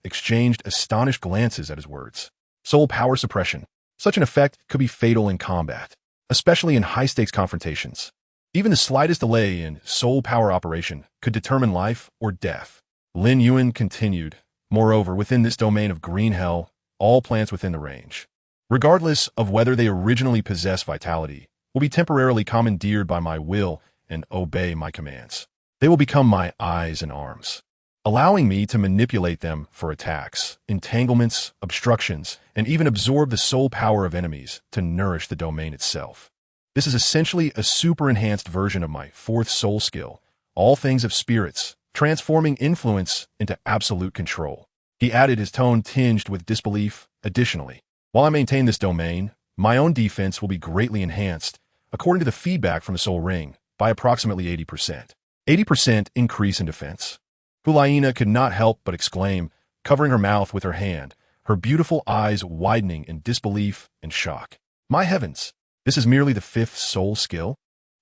exchanged astonished glances at his words. Soul power suppression. Such an effect could be fatal in combat, especially in high-stakes confrontations. Even the slightest delay in soul power operation could determine life or death. Lin Yuan continued. Moreover, within this domain of green hell, all plants within the range, regardless of whether they originally possess vitality, will be temporarily commandeered by my will and obey my commands. They will become my eyes and arms, allowing me to manipulate them for attacks, entanglements, obstructions, and even absorb the soul power of enemies to nourish the domain itself. This is essentially a super-enhanced version of my fourth soul skill, all things of spirits, transforming influence into absolute control. He added, his tone tinged with disbelief. Additionally, while I maintain this domain, my own defense will be greatly enhanced, according to the feedback from the Soul Ring, by approximately 80%. 80% increase in defense. Hu Liena could not help but exclaim, covering her mouth with her hand, her beautiful eyes widening in disbelief and shock. My heavens, this is merely the fifth soul skill?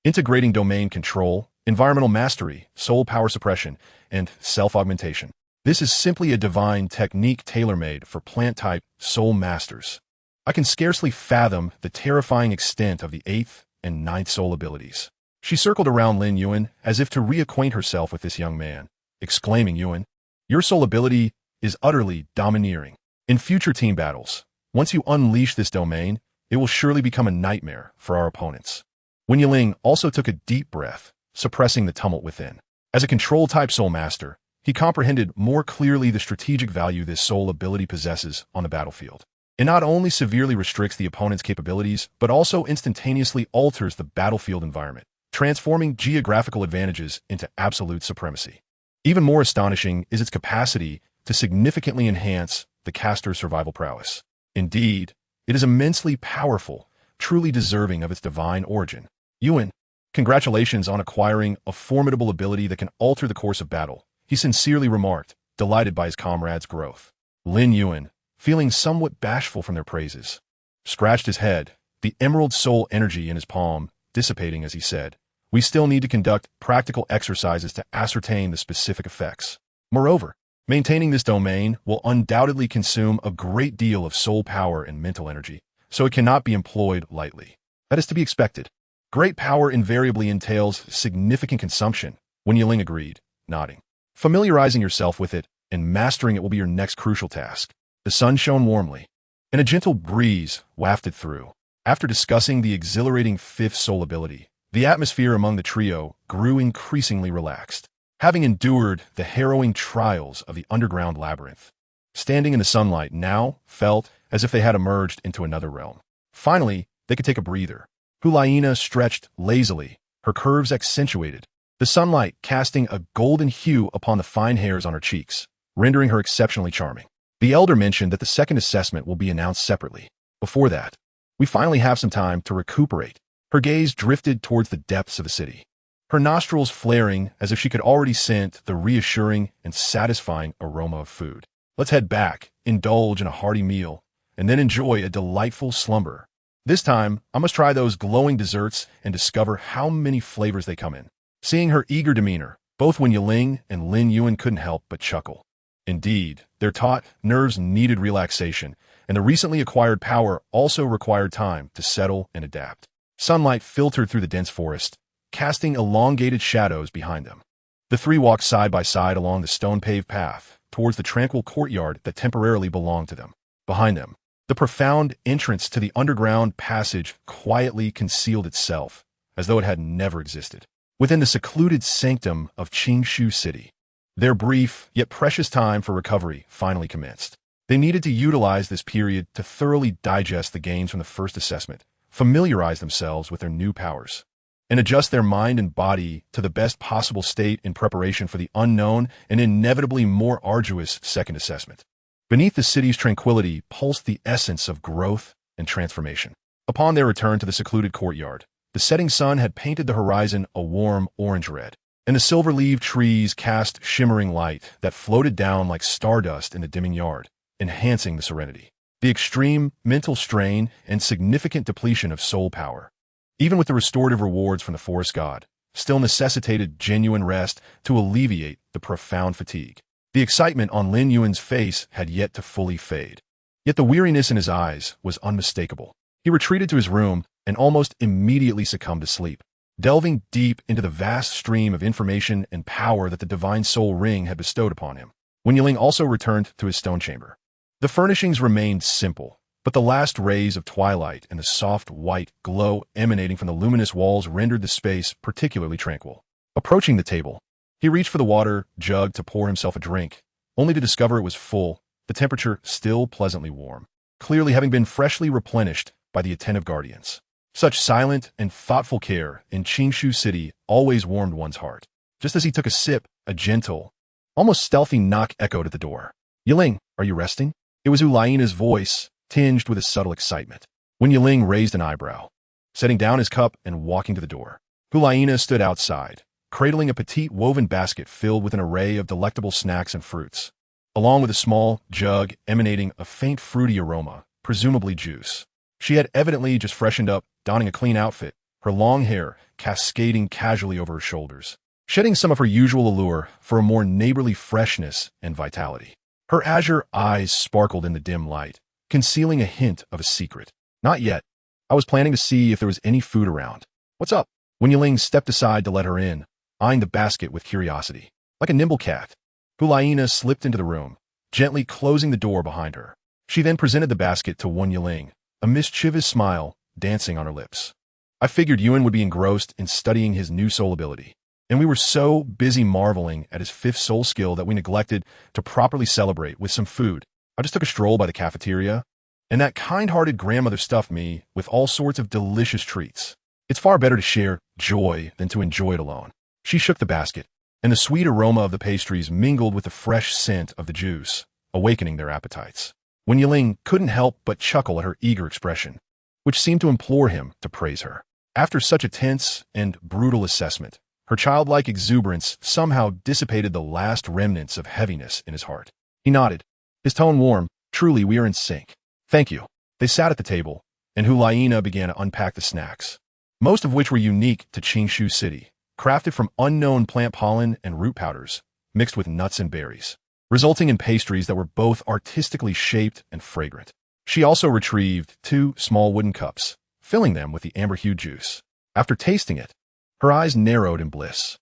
Integrating domain control, environmental mastery, soul power suppression, and self-augmentation. This is simply a divine technique tailor-made for plant-type soul masters. I can scarcely fathom the terrifying extent of the 8th and 9th soul abilities. She circled around Lin Yuan as if to reacquaint herself with this young man, exclaiming, Yuan, your soul ability is utterly domineering. In future team battles, once you unleash this domain, it will surely become a nightmare for our opponents. Wen Yiling also took a deep breath, suppressing the tumult within. As a control-type soul master, he comprehended more clearly the strategic value this soul ability possesses on the battlefield. It not only severely restricts the opponent's capabilities, but also instantaneously alters the battlefield environment, transforming geographical advantages into absolute supremacy. Even more astonishing is its capacity to significantly enhance the caster's survival prowess. Indeed, it is immensely powerful, truly deserving of its divine origin. Yuan, congratulations on acquiring a formidable ability that can alter the course of battle, he sincerely remarked, delighted by his comrade's growth. Lin Yuan, feeling somewhat bashful from their praises, scratched his head, the emerald soul energy in his palm dissipating as he said, we still need to conduct practical exercises to ascertain the specific effects. Moreover, maintaining this domain will undoubtedly consume a great deal of soul power and mental energy, so it cannot be employed lightly. That is to be expected. Great power invariably entails significant consumption, Wen Yiling agreed, nodding. Familiarizing yourself with it and mastering it will be your next crucial task. The sun shone warmly, and a gentle breeze wafted through. After discussing the exhilarating fifth soul ability, the atmosphere among the trio grew increasingly relaxed. Having endured the harrowing trials of the underground labyrinth, standing in the sunlight now felt as if they had emerged into another realm. Finally, they could take a breather. Hu Liena stretched lazily, her curves accentuated, the sunlight casting a golden hue upon the fine hairs on her cheeks, rendering her exceptionally charming. The elder mentioned that the second assessment will be announced separately. Before that, we finally have some time to recuperate. Her gaze drifted towards the depths of the city, her nostrils flaring as if she could already scent the reassuring and satisfying aroma of food. Let's head back, indulge in a hearty meal, and then enjoy a delightful slumber. This time, I must try those glowing desserts and discover how many flavors they come in. Seeing her eager demeanor, both Wen Yiling and Lin Yuan couldn't help but chuckle. Indeed, their taut nerves needed relaxation, and the recently acquired power also required time to settle and adapt. Sunlight filtered through the dense forest, casting elongated shadows behind them. The three walked side by side along the stone-paved path towards the tranquil courtyard that temporarily belonged to them. Behind them, the profound entrance to the underground passage quietly concealed itself, as though it had never existed. Within the secluded sanctum of Qingshu City, their brief yet precious time for recovery finally commenced. They needed to utilize this period to thoroughly digest the gains from the first assessment, familiarize themselves with their new powers, and adjust their mind and body to the best possible state in preparation for the unknown and inevitably more arduous second assessment. Beneath the city's tranquility pulsed the essence of growth and transformation. Upon their return to the secluded courtyard, the setting sun had painted the horizon a warm orange-red, and the silver-leaved trees cast shimmering light that floated down like stardust in the dimming yard, enhancing the serenity. The extreme mental strain and significant depletion of soul power, even with the restorative rewards from the forest god, still necessitated genuine rest to alleviate the profound fatigue. The excitement on Lin Yuan's face had yet to fully fade, yet the weariness in his eyes was unmistakable. He retreated to his room and almost immediately succumbed to sleep, delving deep into the vast stream of information and power that the divine soul ring had bestowed upon him. Wen Yiling also returned to his stone chamber. The furnishings remained simple, but the last rays of twilight and the soft white glow emanating from the luminous walls rendered the space particularly tranquil. Approaching the table, he reached for the water jug to pour himself a drink, only to discover it was full, the temperature still pleasantly warm, clearly having been freshly replenished by the attentive guardians. Such silent and thoughtful care in Qingshu City always warmed one's heart. Just as he took a sip, a gentle, almost stealthy knock echoed at the door. Yiling, are you resting? It was Hu Liena's voice, tinged with a subtle excitement. Wen Yiling raised an eyebrow. setting down his cup and walking to the door. Hu Liena stood outside, cradling a petite woven basket filled with an array of delectable snacks and fruits, along with a small jug emanating a faint fruity aroma, presumably juice. She had evidently just freshened up, donning a clean outfit, her long hair cascading casually over her shoulders, shedding some of her usual allure for a more neighborly freshness and vitality. Her azure eyes sparkled in the dim light, concealing a hint of a secret. Not yet. I was planning to see if there was any food around. What's up? Wen Yiling stepped aside to let her in, eyeing the basket with curiosity. Like a nimble cat, Hu Liena slipped into the room, gently closing the door behind her. She then presented the basket to Wen Yiling, a mischievous smile dancing on her lips. I figured Yuan would be engrossed in studying his new soul ability, and we were so busy marveling at his fifth soul skill that we neglected to properly celebrate with some food. I just took a stroll by the cafeteria, and that kind-hearted grandmother stuffed me with all sorts of delicious treats. It's far better to share joy than to enjoy it alone. She shook the basket, and the sweet aroma of the pastries mingled with the fresh scent of the juice, awakening their appetites. Wen Yiling couldn't help but chuckle at her eager expression, which seemed to implore him to praise her. After such a tense and brutal assessment, her childlike exuberance somehow dissipated the last remnants of heaviness in his heart. He nodded, his tone warm. Truly, we are in sync. Thank you. They sat at the table, and Hu Liena began to unpack the snacks, most of which were unique to Qingshu City, crafted from unknown plant pollen and root powders, mixed with nuts and berries, resulting in pastries that were both artistically shaped and fragrant. She also retrieved 2 small wooden cups, filling them with the amber-hued juice. After tasting it, her eyes narrowed in bliss.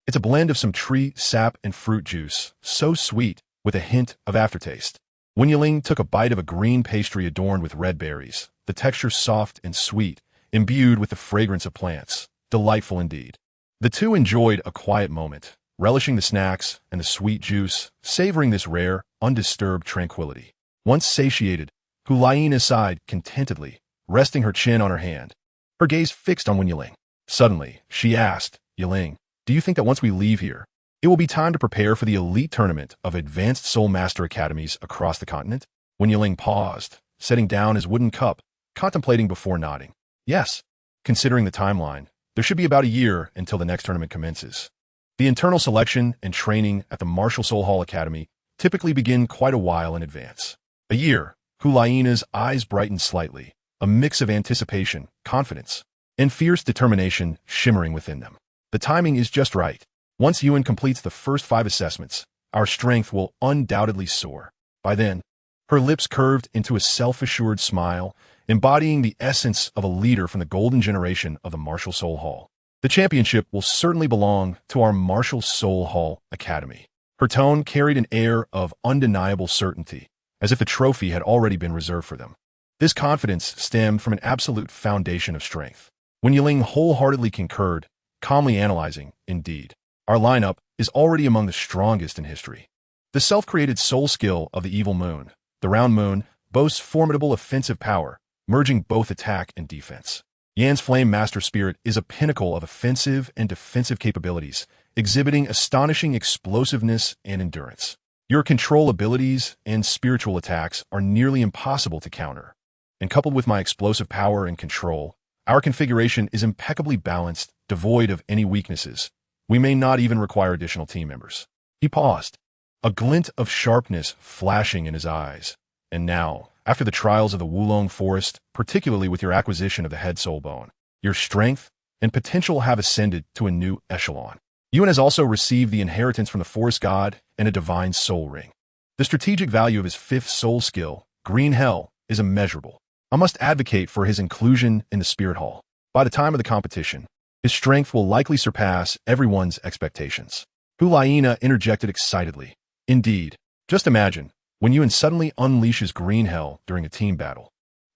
It's a blend of some tree sap and fruit juice, so sweet, with a hint of aftertaste. Wen Yiling took a bite of a green pastry adorned with red berries, the texture soft and sweet, imbued with the fragrance of plants. Delightful indeed. The two enjoyed a quiet moment, relishing the snacks and the sweet juice, savoring this rare, undisturbed tranquility. Once satiated, Hu Liena sighed contentedly, resting her chin on her hand, her gaze fixed on Wen Yiling. Suddenly, she asked, Yiling, do you think that once we leave here, it will be time to prepare for the elite tournament of advanced soul master academies across the continent? Wen Yiling paused, setting down his wooden cup, contemplating before nodding. Yes, considering the timeline, there should be about a year until the next tournament commences. The internal selection and training at the Martial Soul Hall Academy typically begin quite a while in advance. A year. Hu Liena's eyes brightened slightly, a mix of anticipation, confidence, and fierce determination shimmering within them. The timing is just right. Once Yuan completes the first 5 assessments, our strength will undoubtedly soar. By then, her lips curved into a self-assured smile, embodying the essence of a leader from the golden generation of the Martial Soul Hall. The championship will certainly belong to our Martial Soul Hall Academy. Her tone carried an air of undeniable certainty, as if the trophy had already been reserved for them. This confidence stemmed from an absolute foundation of strength. Wen Yiling wholeheartedly concurred, calmly analyzing, indeed, our lineup is already among the strongest in history. The self-created soul skill of the evil moon, the round moon, boasts formidable offensive power, merging both attack and defense. Yan's Flame Master Spirit is a pinnacle of offensive and defensive capabilities, exhibiting astonishing explosiveness and endurance. Your control abilities and spiritual attacks are nearly impossible to counter, and coupled with my explosive power and control, our configuration is impeccably balanced, devoid of any weaknesses. We may not even require additional team members. He paused, a glint of sharpness flashing in his eyes. And now, after the trials of the Wulong Forest, particularly with your acquisition of the head soul bone, your strength and potential have ascended to a new echelon. Yuan has also received the inheritance from the Forest God and a divine soul ring. The strategic value of his 5th soul skill, Green Hell, is immeasurable. I must advocate for his inclusion in the Spirit Hall. By the time of the competition, his strength will likely surpass everyone's expectations. Hu Liena interjected excitedly. Indeed, just imagine, when Yuan suddenly unleashes Green Hell during a team battle,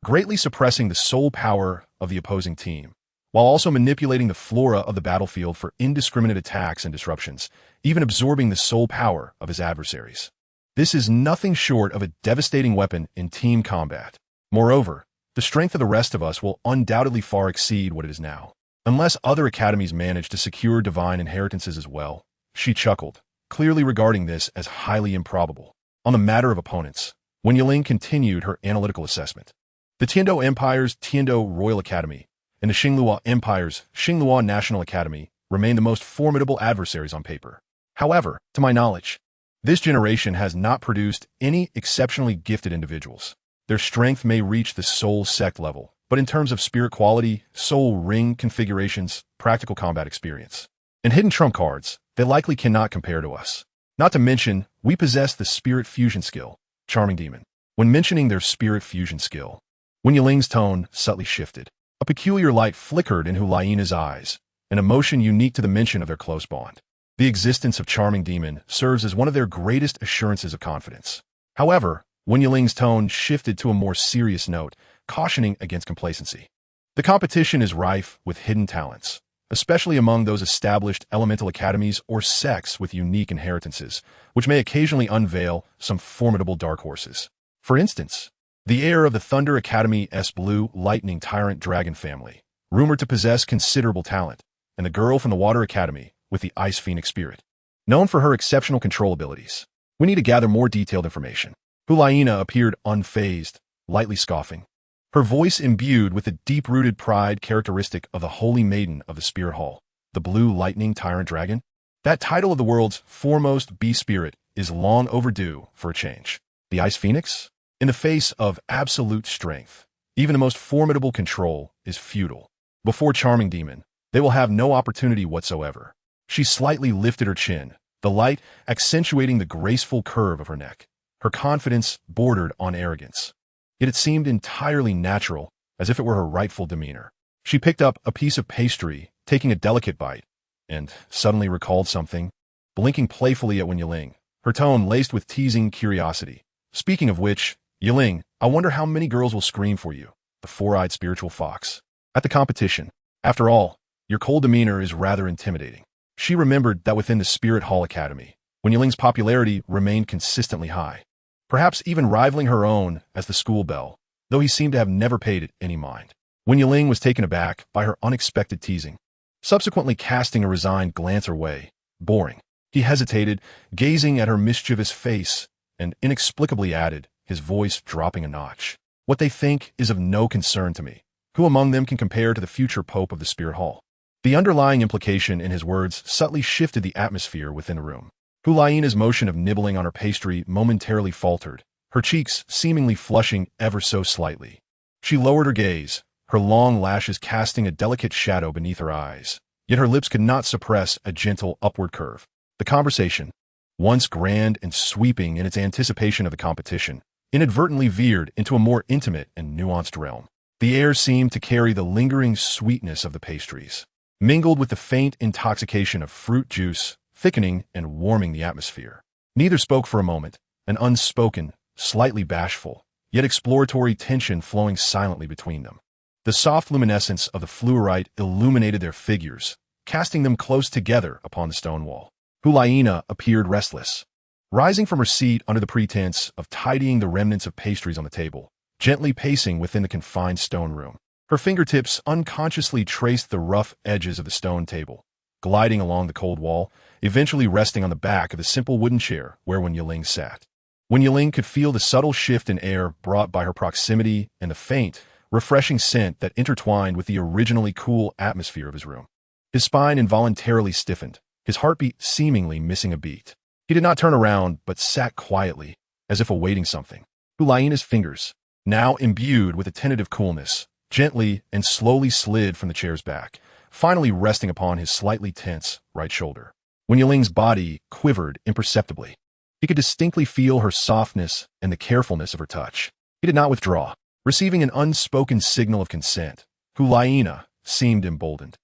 greatly suppressing the soul power of the opposing team, while also manipulating the flora of the battlefield for indiscriminate attacks and disruptions, even absorbing the soul power of his adversaries. This is nothing short of a devastating weapon in team combat. Moreover, the strength of the rest of us will undoubtedly far exceed what it is now. Unless other academies manage to secure divine inheritances as well, she chuckled, clearly regarding this as highly improbable. On the matter of opponents, Wen Yiling continued her analytical assessment. The Tiando Empire's Tiando Royal Academy, and the Xinghua Empire's Xinghua National Academy remain the most formidable adversaries on paper. However, to my knowledge, this generation has not produced any exceptionally gifted individuals. Their strength may reach the soul sect level, but in terms of spirit quality, soul ring configurations, practical combat experience, and hidden trump cards, they likely cannot compare to us. Not to mention, we possess the spirit fusion skill, Charming Demon. When mentioning their spirit fusion skill, Wen Yiling's tone subtly shifted. A peculiar light flickered in Hu Liena's eyes, an emotion unique to the mention of their close bond. The existence of Charming Demon serves as one of their greatest assurances of confidence. However, Wen Yiling's tone shifted to a more serious note, cautioning against complacency. The competition is rife with hidden talents, especially among those established elemental academies or sects with unique inheritances, which may occasionally unveil some formidable dark horses. For instance, the heir of the Thunder Academy's Blue Lightning Tyrant Dragon family, rumored to possess considerable talent, and the girl from the Water Academy with the Ice Phoenix spirit, known for her exceptional control abilities. We need to gather more detailed information. Hu Liena appeared unfazed, lightly scoffing, her voice imbued with the deep-rooted pride characteristic of the Holy Maiden of the Spirit Hall, the Blue Lightning Tyrant Dragon. That title of the world's foremost bee-spirit is long overdue for a change. The Ice Phoenix? In the face of absolute strength, even the most formidable control is futile. Before Charming Demon, they will have no opportunity whatsoever. She slightly lifted her chin, the light accentuating the graceful curve of her neck. Her confidence bordered on arrogance. Yet it seemed entirely natural, as if it were her rightful demeanor. She picked up a piece of pastry, taking a delicate bite, and suddenly recalled something, blinking playfully at Wen Yiling, her tone laced with teasing curiosity. Speaking of which, Yiling, I wonder how many girls will scream for you, the four-eyed spiritual fox, at the competition. After all, your cold demeanor is rather intimidating. She remembered that within the Spirit Hall Academy, Wen Yiling's popularity remained consistently high, perhaps even rivaling her own as the school belle, though he seemed to have never paid it any mind. Wen Yiling was taken aback by her unexpected teasing, subsequently casting a resigned glance her way. Boring. He hesitated, gazing at her mischievous face, and inexplicably added, his voice dropping a notch. What they think is of no concern to me. Who among them can compare to the future Pope of the Spirit Hall? The underlying implication in his words subtly shifted the atmosphere within the room. Hu Liena's motion of nibbling on her pastry momentarily faltered, her cheeks seemingly flushing ever so slightly. She lowered her gaze, her long lashes casting a delicate shadow beneath her eyes, yet her lips could not suppress a gentle upward curve. The conversation, once grand and sweeping in its anticipation of the competition, inadvertently veered into a more intimate and nuanced realm. The air seemed to carry the lingering sweetness of the pastries, mingled with the faint intoxication of fruit juice, thickening and warming the atmosphere. Neither spoke for a moment, an unspoken, slightly bashful, yet exploratory tension flowing silently between them. The soft luminescence of the fluorite illuminated their figures, casting them close together upon the stone wall. Hu Liena appeared restless, rising from her seat under the pretense of tidying the remnants of pastries on the table, gently pacing within the confined stone room. Her fingertips unconsciously traced the rough edges of the stone table, gliding along the cold wall, eventually resting on the back of the simple wooden chair where Wen Yiling sat. Wen Yiling could feel the subtle shift in air brought by her proximity and the faint, refreshing scent that intertwined with the originally cool atmosphere of his room. His spine involuntarily stiffened, his heartbeat seemingly missing a beat. He did not turn around, but sat quietly, as if awaiting something. Hu Liena's fingers, now imbued with a tentative coolness, gently and slowly slid from the chair's back, finally resting upon his slightly tense right shoulder. Wen Yiling's body quivered imperceptibly. He could distinctly feel her softness and the carefulness of her touch. He did not withdraw, receiving an unspoken signal of consent. Hu Liena seemed emboldened.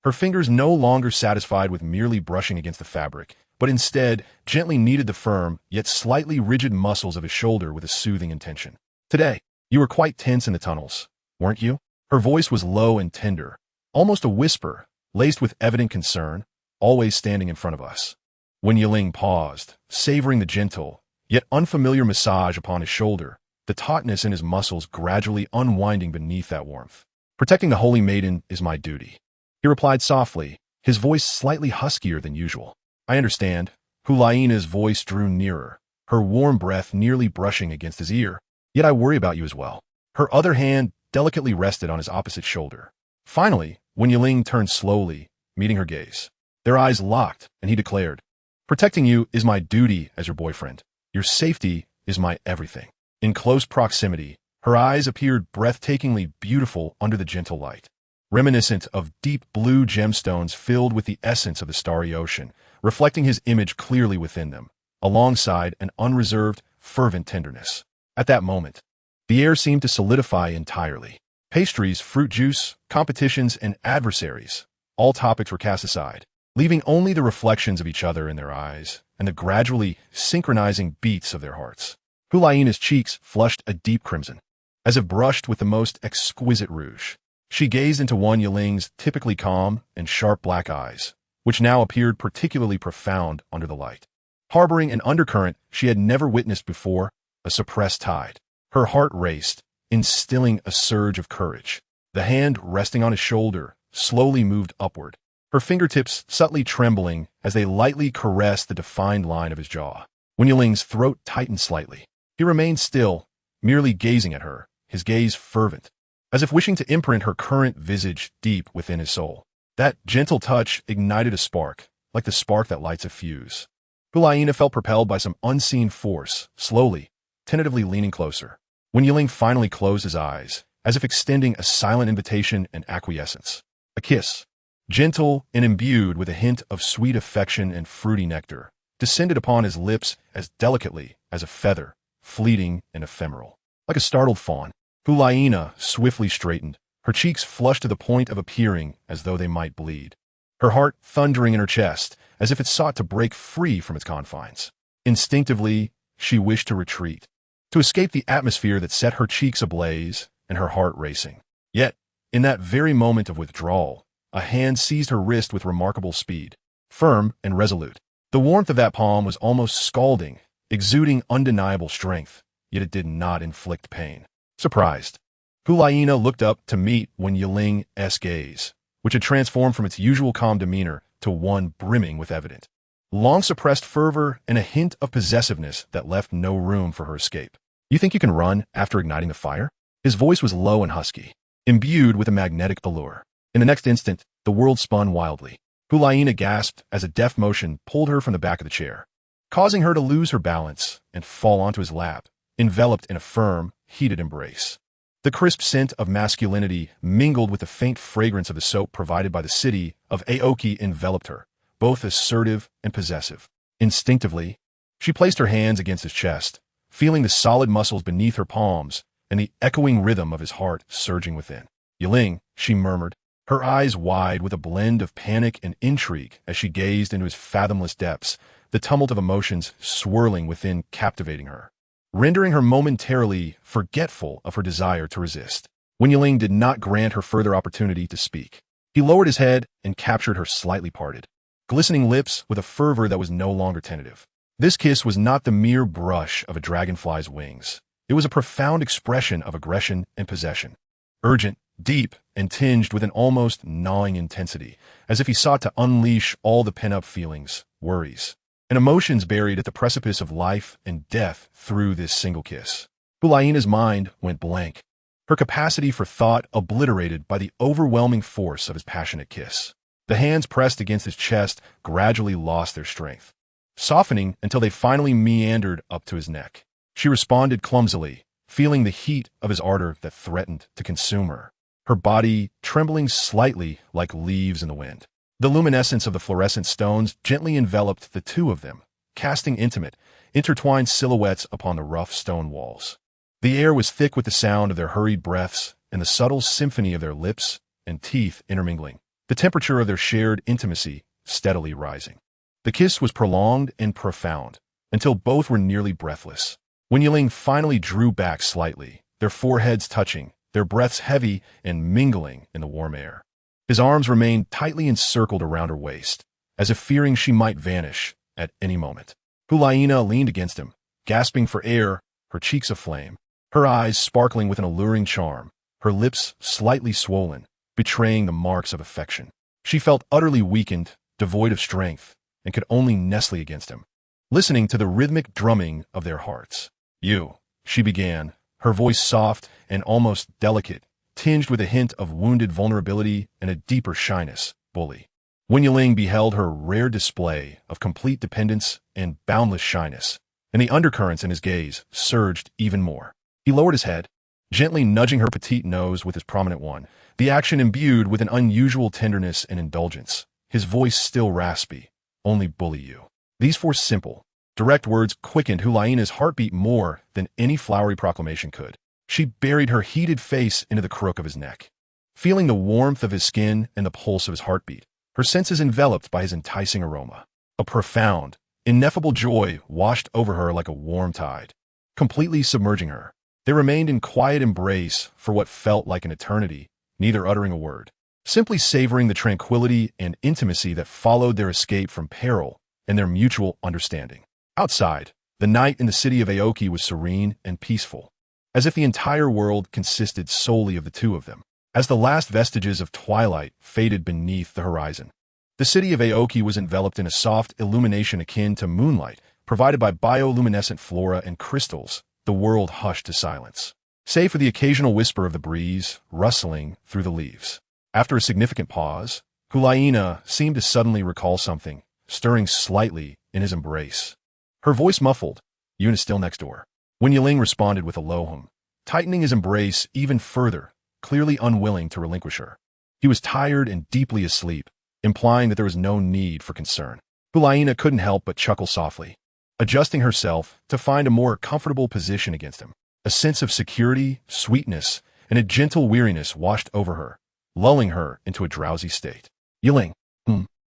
Her fingers no longer satisfied with merely brushing against the fabric, but instead gently kneaded the firm, yet slightly rigid muscles of his shoulder with a soothing intention. Today, you were quite tense in the tunnels, weren't you? Her voice was low and tender, almost a whisper, laced with evident concern, always standing in front of us. Wen Yiling paused, savoring the gentle, yet unfamiliar massage upon his shoulder, the tautness in his muscles gradually unwinding beneath that warmth. Protecting the Holy Maiden is my duty, he replied softly, his voice slightly huskier than usual. I understand. Hu Liena's voice drew nearer, her warm breath nearly brushing against his ear. Yet I worry about you as well. Her other hand delicately rested on his opposite shoulder, Finally, when Yiling turned slowly, meeting her gaze, their eyes locked, and he declared, "Protecting you is my duty as your boyfriend. Your safety is my everything." In close proximity, her eyes appeared breathtakingly beautiful under the gentle light, reminiscent of deep blue gemstones filled with the essence of the starry ocean, reflecting his image clearly within them, alongside an unreserved, fervent tenderness. At that moment, the air seemed to solidify entirely. Pastries, fruit juice, competitions, and adversaries, all topics were cast aside, leaving only the reflections of each other in their eyes and the gradually synchronizing beats of their hearts. Hu Liena's cheeks flushed a deep crimson, as if brushed with the most exquisite rouge. She gazed into Wan Yiling's typically calm and sharp black eyes, which now appeared particularly profound under the light, harboring an undercurrent she had never witnessed before, a suppressed tide. Her heart raced, instilling a surge of courage. The hand resting on his shoulder slowly moved upward, her fingertips subtly trembling as they lightly caressed the defined line of his jaw. When Yiling's throat tightened slightly, he remained still, merely gazing at her, his gaze fervent, as if wishing to imprint her current visage deep within his soul. That gentle touch ignited a spark, like the spark that lights a fuse. Hu Liena felt propelled by some unseen force, slowly, tentatively leaning closer. When Yiling finally closed his eyes, as if extending a silent invitation and acquiescence. A kiss, gentle and imbued with a hint of sweet affection and fruity nectar, descended upon his lips as delicately as a feather, fleeting and ephemeral. Like a startled fawn, Hu Liena swiftly straightened, her cheeks flushed to the point of appearing as though they might bleed, her heart thundering in her chest as if it sought to break free from its confines. Instinctively, she wished to retreat, to escape the atmosphere that set her cheeks ablaze and her heart racing. Yet, in that very moment of withdrawal, a hand seized her wrist with remarkable speed, firm and resolute. The warmth of that palm was almost scalding, exuding undeniable strength, yet it did not inflict pain. Surprised, Hu Liena looked up to meet Wan Yiling's gaze, which had transformed from its usual calm demeanor to one brimming with evident, long-suppressed fervor and a hint of possessiveness that left no room for her escape. "You think you can run after igniting the fire?" His voice was low and husky, imbued with a magnetic allure. In the next instant, the world spun wildly. Hu Liena gasped as a deft motion pulled her from the back of the chair, causing her to lose her balance and fall onto his lap, enveloped in a firm, heated embrace. The crisp scent of masculinity mingled with the faint fragrance of the soap provided by the city of Aoki enveloped her, both assertive and possessive. Instinctively, she placed her hands against his chest, feeling the solid muscles beneath her palms and the echoing rhythm of his heart surging within. "Yiling," she murmured, her eyes wide with a blend of panic and intrigue as she gazed into his fathomless depths, the tumult of emotions swirling within captivating her, rendering her momentarily forgetful of her desire to resist. Wan Yiling did not grant her further opportunity to speak. He lowered his head and captured her slightly parted, glistening lips with a fervor that was no longer tentative. This kiss was not the mere brush of a dragonfly's wings. It was a profound expression of aggression and possession, urgent, deep, and tinged with an almost gnawing intensity, as if he sought to unleash all the pent-up feelings, worries, and emotions buried at the precipice of life and death through this single kiss. Hu Liena's mind went blank, her capacity for thought obliterated by the overwhelming force of his passionate kiss. The hands pressed against his chest gradually lost their strength, softening until they finally meandered up to his neck. She responded clumsily, feeling the heat of his ardor that threatened to consume her, her body trembling slightly like leaves in the wind. The luminescence of the fluorescent stones gently enveloped the two of them, casting intimate, intertwined silhouettes upon the rough stone walls. The air was thick with the sound of their hurried breaths and the subtle symphony of their lips and teeth intermingling, the temperature of their shared intimacy steadily rising. The kiss was prolonged and profound, until both were nearly breathless. When Yiling finally drew back slightly, their foreheads touching, their breaths heavy and mingling in the warm air. His arms remained tightly encircled around her waist, as if fearing she might vanish at any moment. Hu Liena leaned against him, gasping for air, her cheeks aflame, her eyes sparkling with an alluring charm, her lips slightly swollen, betraying the marks of affection. She felt utterly weakened, devoid of strength, and could only nestle against him, listening to the rhythmic drumming of their hearts. "You," she began, her voice soft and almost delicate, tinged with a hint of wounded vulnerability and a deeper shyness. Bully. Wen Yiling beheld her rare display of complete dependence and boundless shyness, and the undercurrents in his gaze surged even more. He lowered his head, gently nudging her petite nose with his prominent one, the action imbued with an unusual tenderness and indulgence, his voice still raspy. Only bully you. These four simple, direct words quickened Hu Liena's heartbeat more than any flowery proclamation could. She buried her heated face into the crook of his neck, feeling the warmth of his skin and the pulse of his heartbeat, her senses enveloped by his enticing aroma. A profound, ineffable joy washed over her like a warm tide, completely submerging her. They remained in quiet embrace for what felt like an eternity, neither uttering a word, simply savoring the tranquility and intimacy that followed their escape from peril and their mutual understanding. Outside, the night in the city of Aoki was serene and peaceful, as if the entire world consisted solely of the two of them. As the last vestiges of twilight faded beneath the horizon, the city of Aoki was enveloped in a soft illumination akin to moonlight, provided by bioluminescent flora and crystals. The world hushed to silence, save for the occasional whisper of the breeze rustling through the leaves. After a significant pause, Hu Liena seemed to suddenly recall something, stirring slightly in his embrace. Her voice muffled. Yun is still next door. Wen Yiling responded with a low hum, tightening his embrace even further, clearly unwilling to relinquish her. He was tired and deeply asleep, implying that there was no need for concern. Hu Liena couldn't help but chuckle softly, adjusting herself to find a more comfortable position against him. A sense of security, sweetness, and a gentle weariness washed over her, lulling her into a drowsy state. Yiling,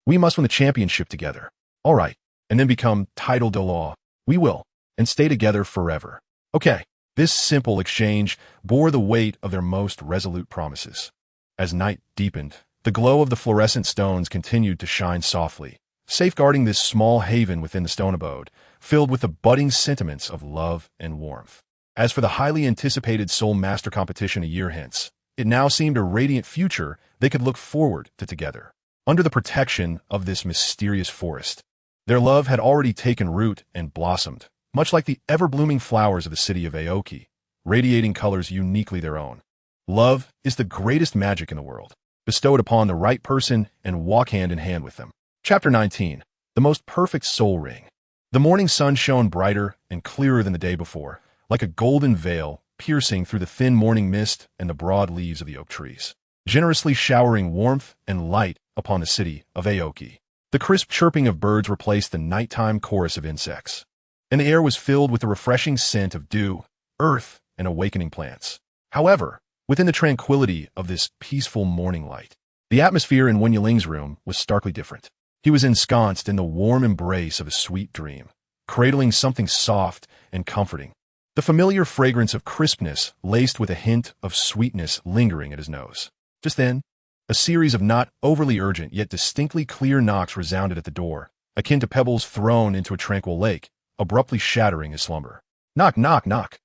we must win the championship together. All right, and then become title de law. We will, and stay together forever. Okay. This simple exchange bore the weight of their most resolute promises. As night deepened, the glow of the fluorescent stones continued to shine softly, safeguarding this small haven within the stone abode, filled with the budding sentiments of love and warmth. As for the highly anticipated Soul Master competition a year hence, it now seemed a radiant future they could look forward to together. Under the protection of this mysterious forest, their love had already taken root and blossomed, much like the ever-blooming flowers of the city of Aoki, radiating colors uniquely their own. Love is the greatest magic in the world, bestowed upon the right person and walk hand in hand with them. Chapter 19. The Most Perfect Soul Ring. The morning sun shone brighter and clearer than the day before, like a golden veil piercing through the thin morning mist and the broad leaves of the oak trees, generously showering warmth and light upon the city of Aoki. The crisp chirping of birds replaced the nighttime chorus of insects, and the air was filled with the refreshing scent of dew, earth, and awakening plants. However, within the tranquility of this peaceful morning light, the atmosphere in Wen Yiling's room was starkly different. He was ensconced in the warm embrace of a sweet dream, cradling something soft and comforting. The familiar fragrance of crispness laced with a hint of sweetness lingering at his nose. Just then, a series of not overly urgent yet distinctly clear knocks resounded at the door, akin to pebbles thrown into a tranquil lake, abruptly shattering his slumber. Knock, knock, knock.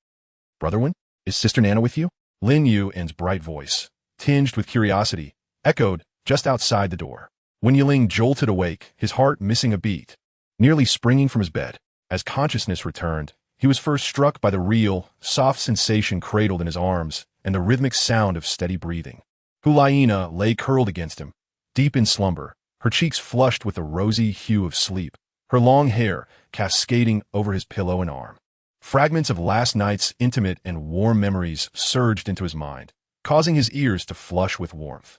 Brother Wen, is Sister Nana with you? Lin Yuan's bright voice, tinged with curiosity, echoed just outside the door. Wen Yiling jolted awake, his heart missing a beat. Nearly springing from his bed, as consciousness returned, he was first struck by the real, soft sensation cradled in his arms and the rhythmic sound of steady breathing. Hu Liena lay curled against him, deep in slumber, her cheeks flushed with the rosy hue of sleep, her long hair cascading over his pillow and arm. Fragments of last night's intimate and warm memories surged into his mind, causing his ears to flush with warmth.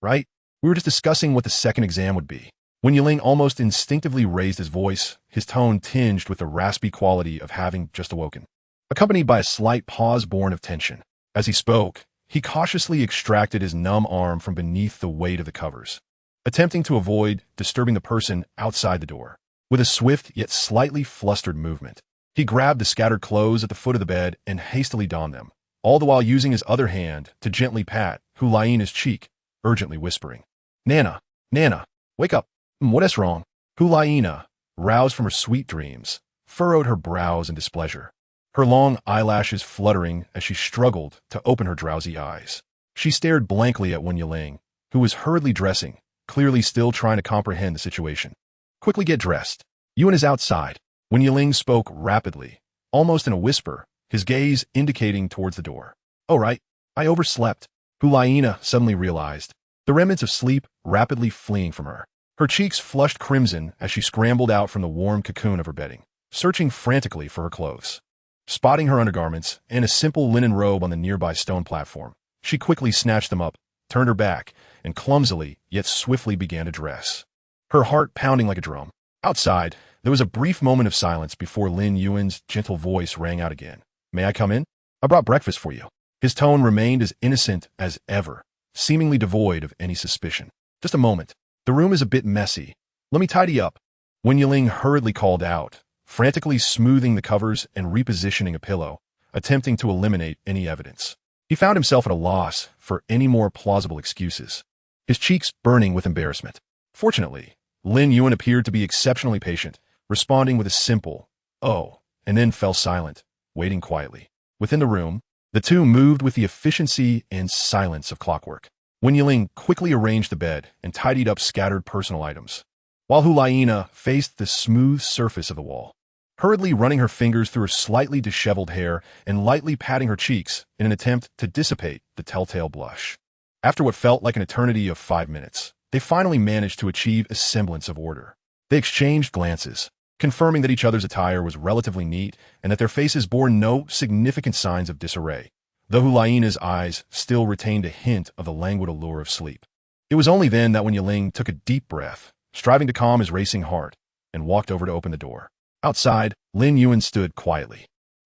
Right? We were just discussing what the second exam would be. Wen Yiling almost instinctively raised his voice, his tone tinged with the raspy quality of having just awoken, accompanied by a slight pause born of tension. As he spoke, he cautiously extracted his numb arm from beneath the weight of the covers, attempting to avoid disturbing the person outside the door. With a swift yet slightly flustered movement, he grabbed the scattered clothes at the foot of the bed and hastily donned them, all the while using his other hand to gently pat Hu Liena's cheek, urgently whispering, Nana, Nana, wake up. What is wrong? Hu Liena, roused from her sweet dreams, furrowed her brows in displeasure, her long eyelashes fluttering as she struggled to open her drowsy eyes. She stared blankly at Wen Yiling, who was hurriedly dressing, clearly still trying to comprehend the situation. Quickly get dressed. Yuan is outside. Wen Yiling spoke rapidly, almost in a whisper, his gaze indicating towards the door. All right. I overslept. Hu Liena suddenly realized, the remnants of sleep rapidly fleeing from her. Her cheeks flushed crimson as she scrambled out from the warm cocoon of her bedding, searching frantically for her clothes. Spotting her undergarments and a simple linen robe on the nearby stone platform, she quickly snatched them up, turned her back, and clumsily yet swiftly began to dress. Her heart pounding like a drum. Outside, there was a brief moment of silence before Lin Yuan's gentle voice rang out again. "May I come in? I brought breakfast for you." His tone remained as innocent as ever, seemingly devoid of any suspicion. "Just a moment. The room is a bit messy. Let me tidy up." Wen Yiling hurriedly called out, frantically smoothing the covers and repositioning a pillow, attempting to eliminate any evidence. He found himself at a loss for any more plausible excuses, his cheeks burning with embarrassment. Fortunately, Lin Yuan appeared to be exceptionally patient, responding with a simple, "Oh," and then fell silent, waiting quietly. Within the room, the two moved with the efficiency and silence of clockwork. Wen Yiling quickly arranged the bed and tidied up scattered personal items, while Hu Liena faced the smooth surface of the wall, hurriedly running her fingers through her slightly disheveled hair and lightly patting her cheeks in an attempt to dissipate the telltale blush. After what felt like an eternity of 5 minutes, they finally managed to achieve a semblance of order. They exchanged glances, confirming that each other's attire was relatively neat and that their faces bore no significant signs of disarray, though Hu Liena's eyes still retained a hint of the languid allure of sleep. It was only then that Wen Yiling took a deep breath, striving to calm his racing heart, and walked over to open the door. Outside, Lin Yuan stood quietly,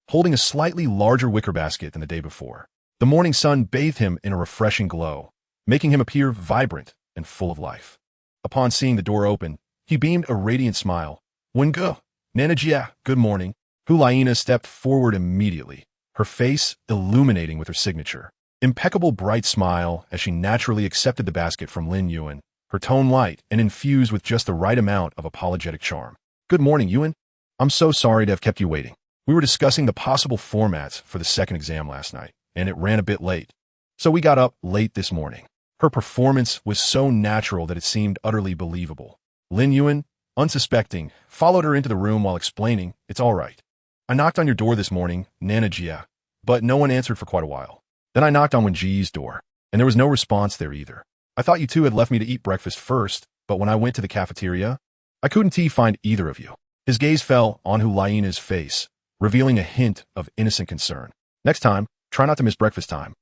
holding a slightly larger wicker basket than the day before. The morning sun bathed him in a refreshing glow, making him appear vibrant and full of life. Upon seeing the door open, he beamed a radiant smile. "Wen Ge, Nana Jia, good morning." Hu Liena stepped forward immediately, her face illuminating with her signature. Impeccable bright smile as she naturally accepted the basket from Lin Yuan, her tone light and infused with just the right amount of apologetic charm. "Good morning, Yuan. I'm so sorry to have kept you waiting. We were discussing the possible formats for the second exam last night, and it ran a bit late. So we got up late this morning." Her performance was so natural that it seemed utterly believable. Lin Yuan, unsuspecting, followed her into the room while explaining, "It's all right. I knocked on your door this morning, Nana Jia, but no one answered for quite a while. Then I knocked on Wen Ji's door, and there was no response there either. I thought you two had left me to eat breakfast first, but when I went to the cafeteria, I couldn't find either of you." His gaze fell on Hu Liena's face, revealing a hint of innocent concern. "Next time, try not to miss breakfast time.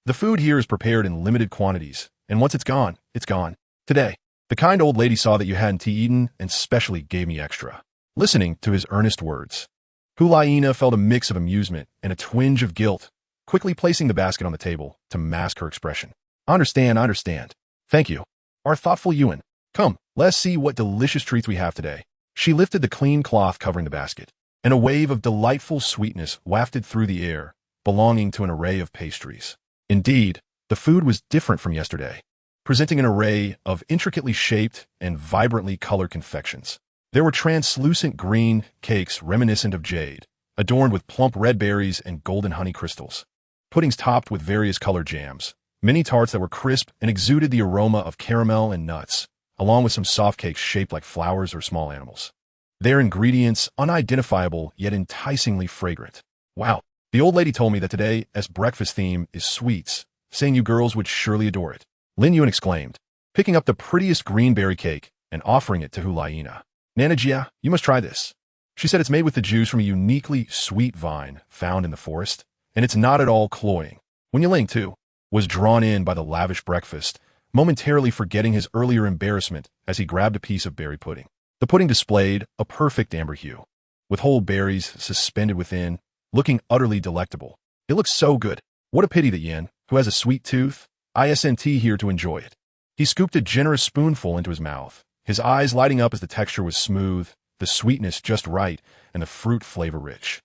The food here is prepared in limited quantities, and once it's gone, it's gone. Today, the kind old lady saw that you hadn't eaten and specially gave me extra." Listening to his earnest words, Hu Liena felt a mix of amusement and a twinge of guilt, quickly placing the basket on the table to mask her expression. I understand. Thank you. Our thoughtful Yuan. Come, let's see what delicious treats we have today." She lifted the clean cloth covering the basket, and a wave of delightful sweetness wafted through the air, belonging to an array of pastries. Indeed, the food was different from yesterday, presenting an array of intricately shaped and vibrantly colored confections. There were translucent green cakes reminiscent of jade, adorned with plump red berries and golden honey crystals, puddings topped with various colored jams, mini tarts that were crisp and exuded the aroma of caramel and nuts, along with some soft cakes shaped like flowers or small animals. Their ingredients unidentifiable yet enticingly fragrant. "Wow, the old lady told me that today's breakfast theme is sweets, saying you girls would surely adore it," Lin Yuan exclaimed, picking up the prettiest green berry cake and offering it to Hu Liena. "Nana Jia, you must try this. She said it's made with the juice from a uniquely sweet vine found in the forest, and it's not at all cloying." Wen Yiling, too, was drawn in by the lavish breakfast, momentarily forgetting his earlier embarrassment as he grabbed a piece of berry pudding. The pudding displayed a perfect amber hue, with whole berries suspended within, looking utterly delectable. "It looks so good. What a pity that Yan, who has a sweet tooth, isn't here to enjoy it." He scooped a generous spoonful into his mouth, his eyes lighting up as the texture was smooth, the sweetness just right, and the fruit flavor rich.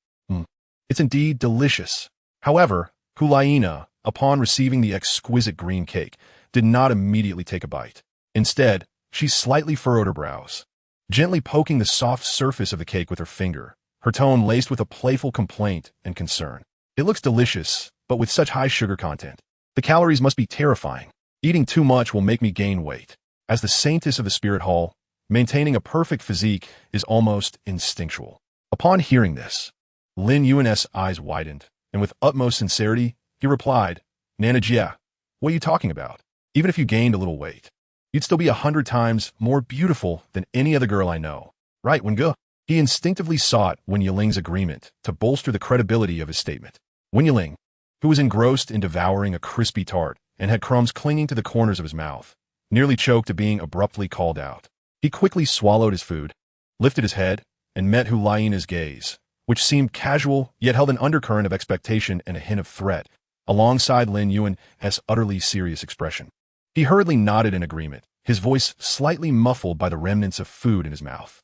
It's indeed delicious." However, Hu Liena, upon receiving the exquisite green cake, did not immediately take a bite. Instead, she slightly furrowed her brows, gently poking the soft surface of the cake with her finger, her tone laced with a playful complaint and concern. "It looks delicious, but with such high sugar content, the calories must be terrifying. Eating too much will make me gain weight." As the saintess of the spirit hall, maintaining a perfect physique is almost instinctual. Upon hearing this, Lin Yuan's eyes widened, and with utmost sincerity, he replied, Nana Jia, what are you talking about? Even if you gained a little weight, you'd still be 100 times more beautiful than any other girl I know. Right, Wenge? He instinctively sought Wen Yiling's agreement to bolster the credibility of his statement. Wen Yiling, who was engrossed in devouring a crispy tart and had crumbs clinging to the corners of his mouth, nearly choked at being abruptly called out. He quickly swallowed his food, lifted his head, and met Hu Liena's gaze, which seemed casual yet held an undercurrent of expectation and a hint of threat, alongside Lin Yuan's utterly serious expression. He hurriedly nodded in agreement, his voice slightly muffled by the remnants of food in his mouth.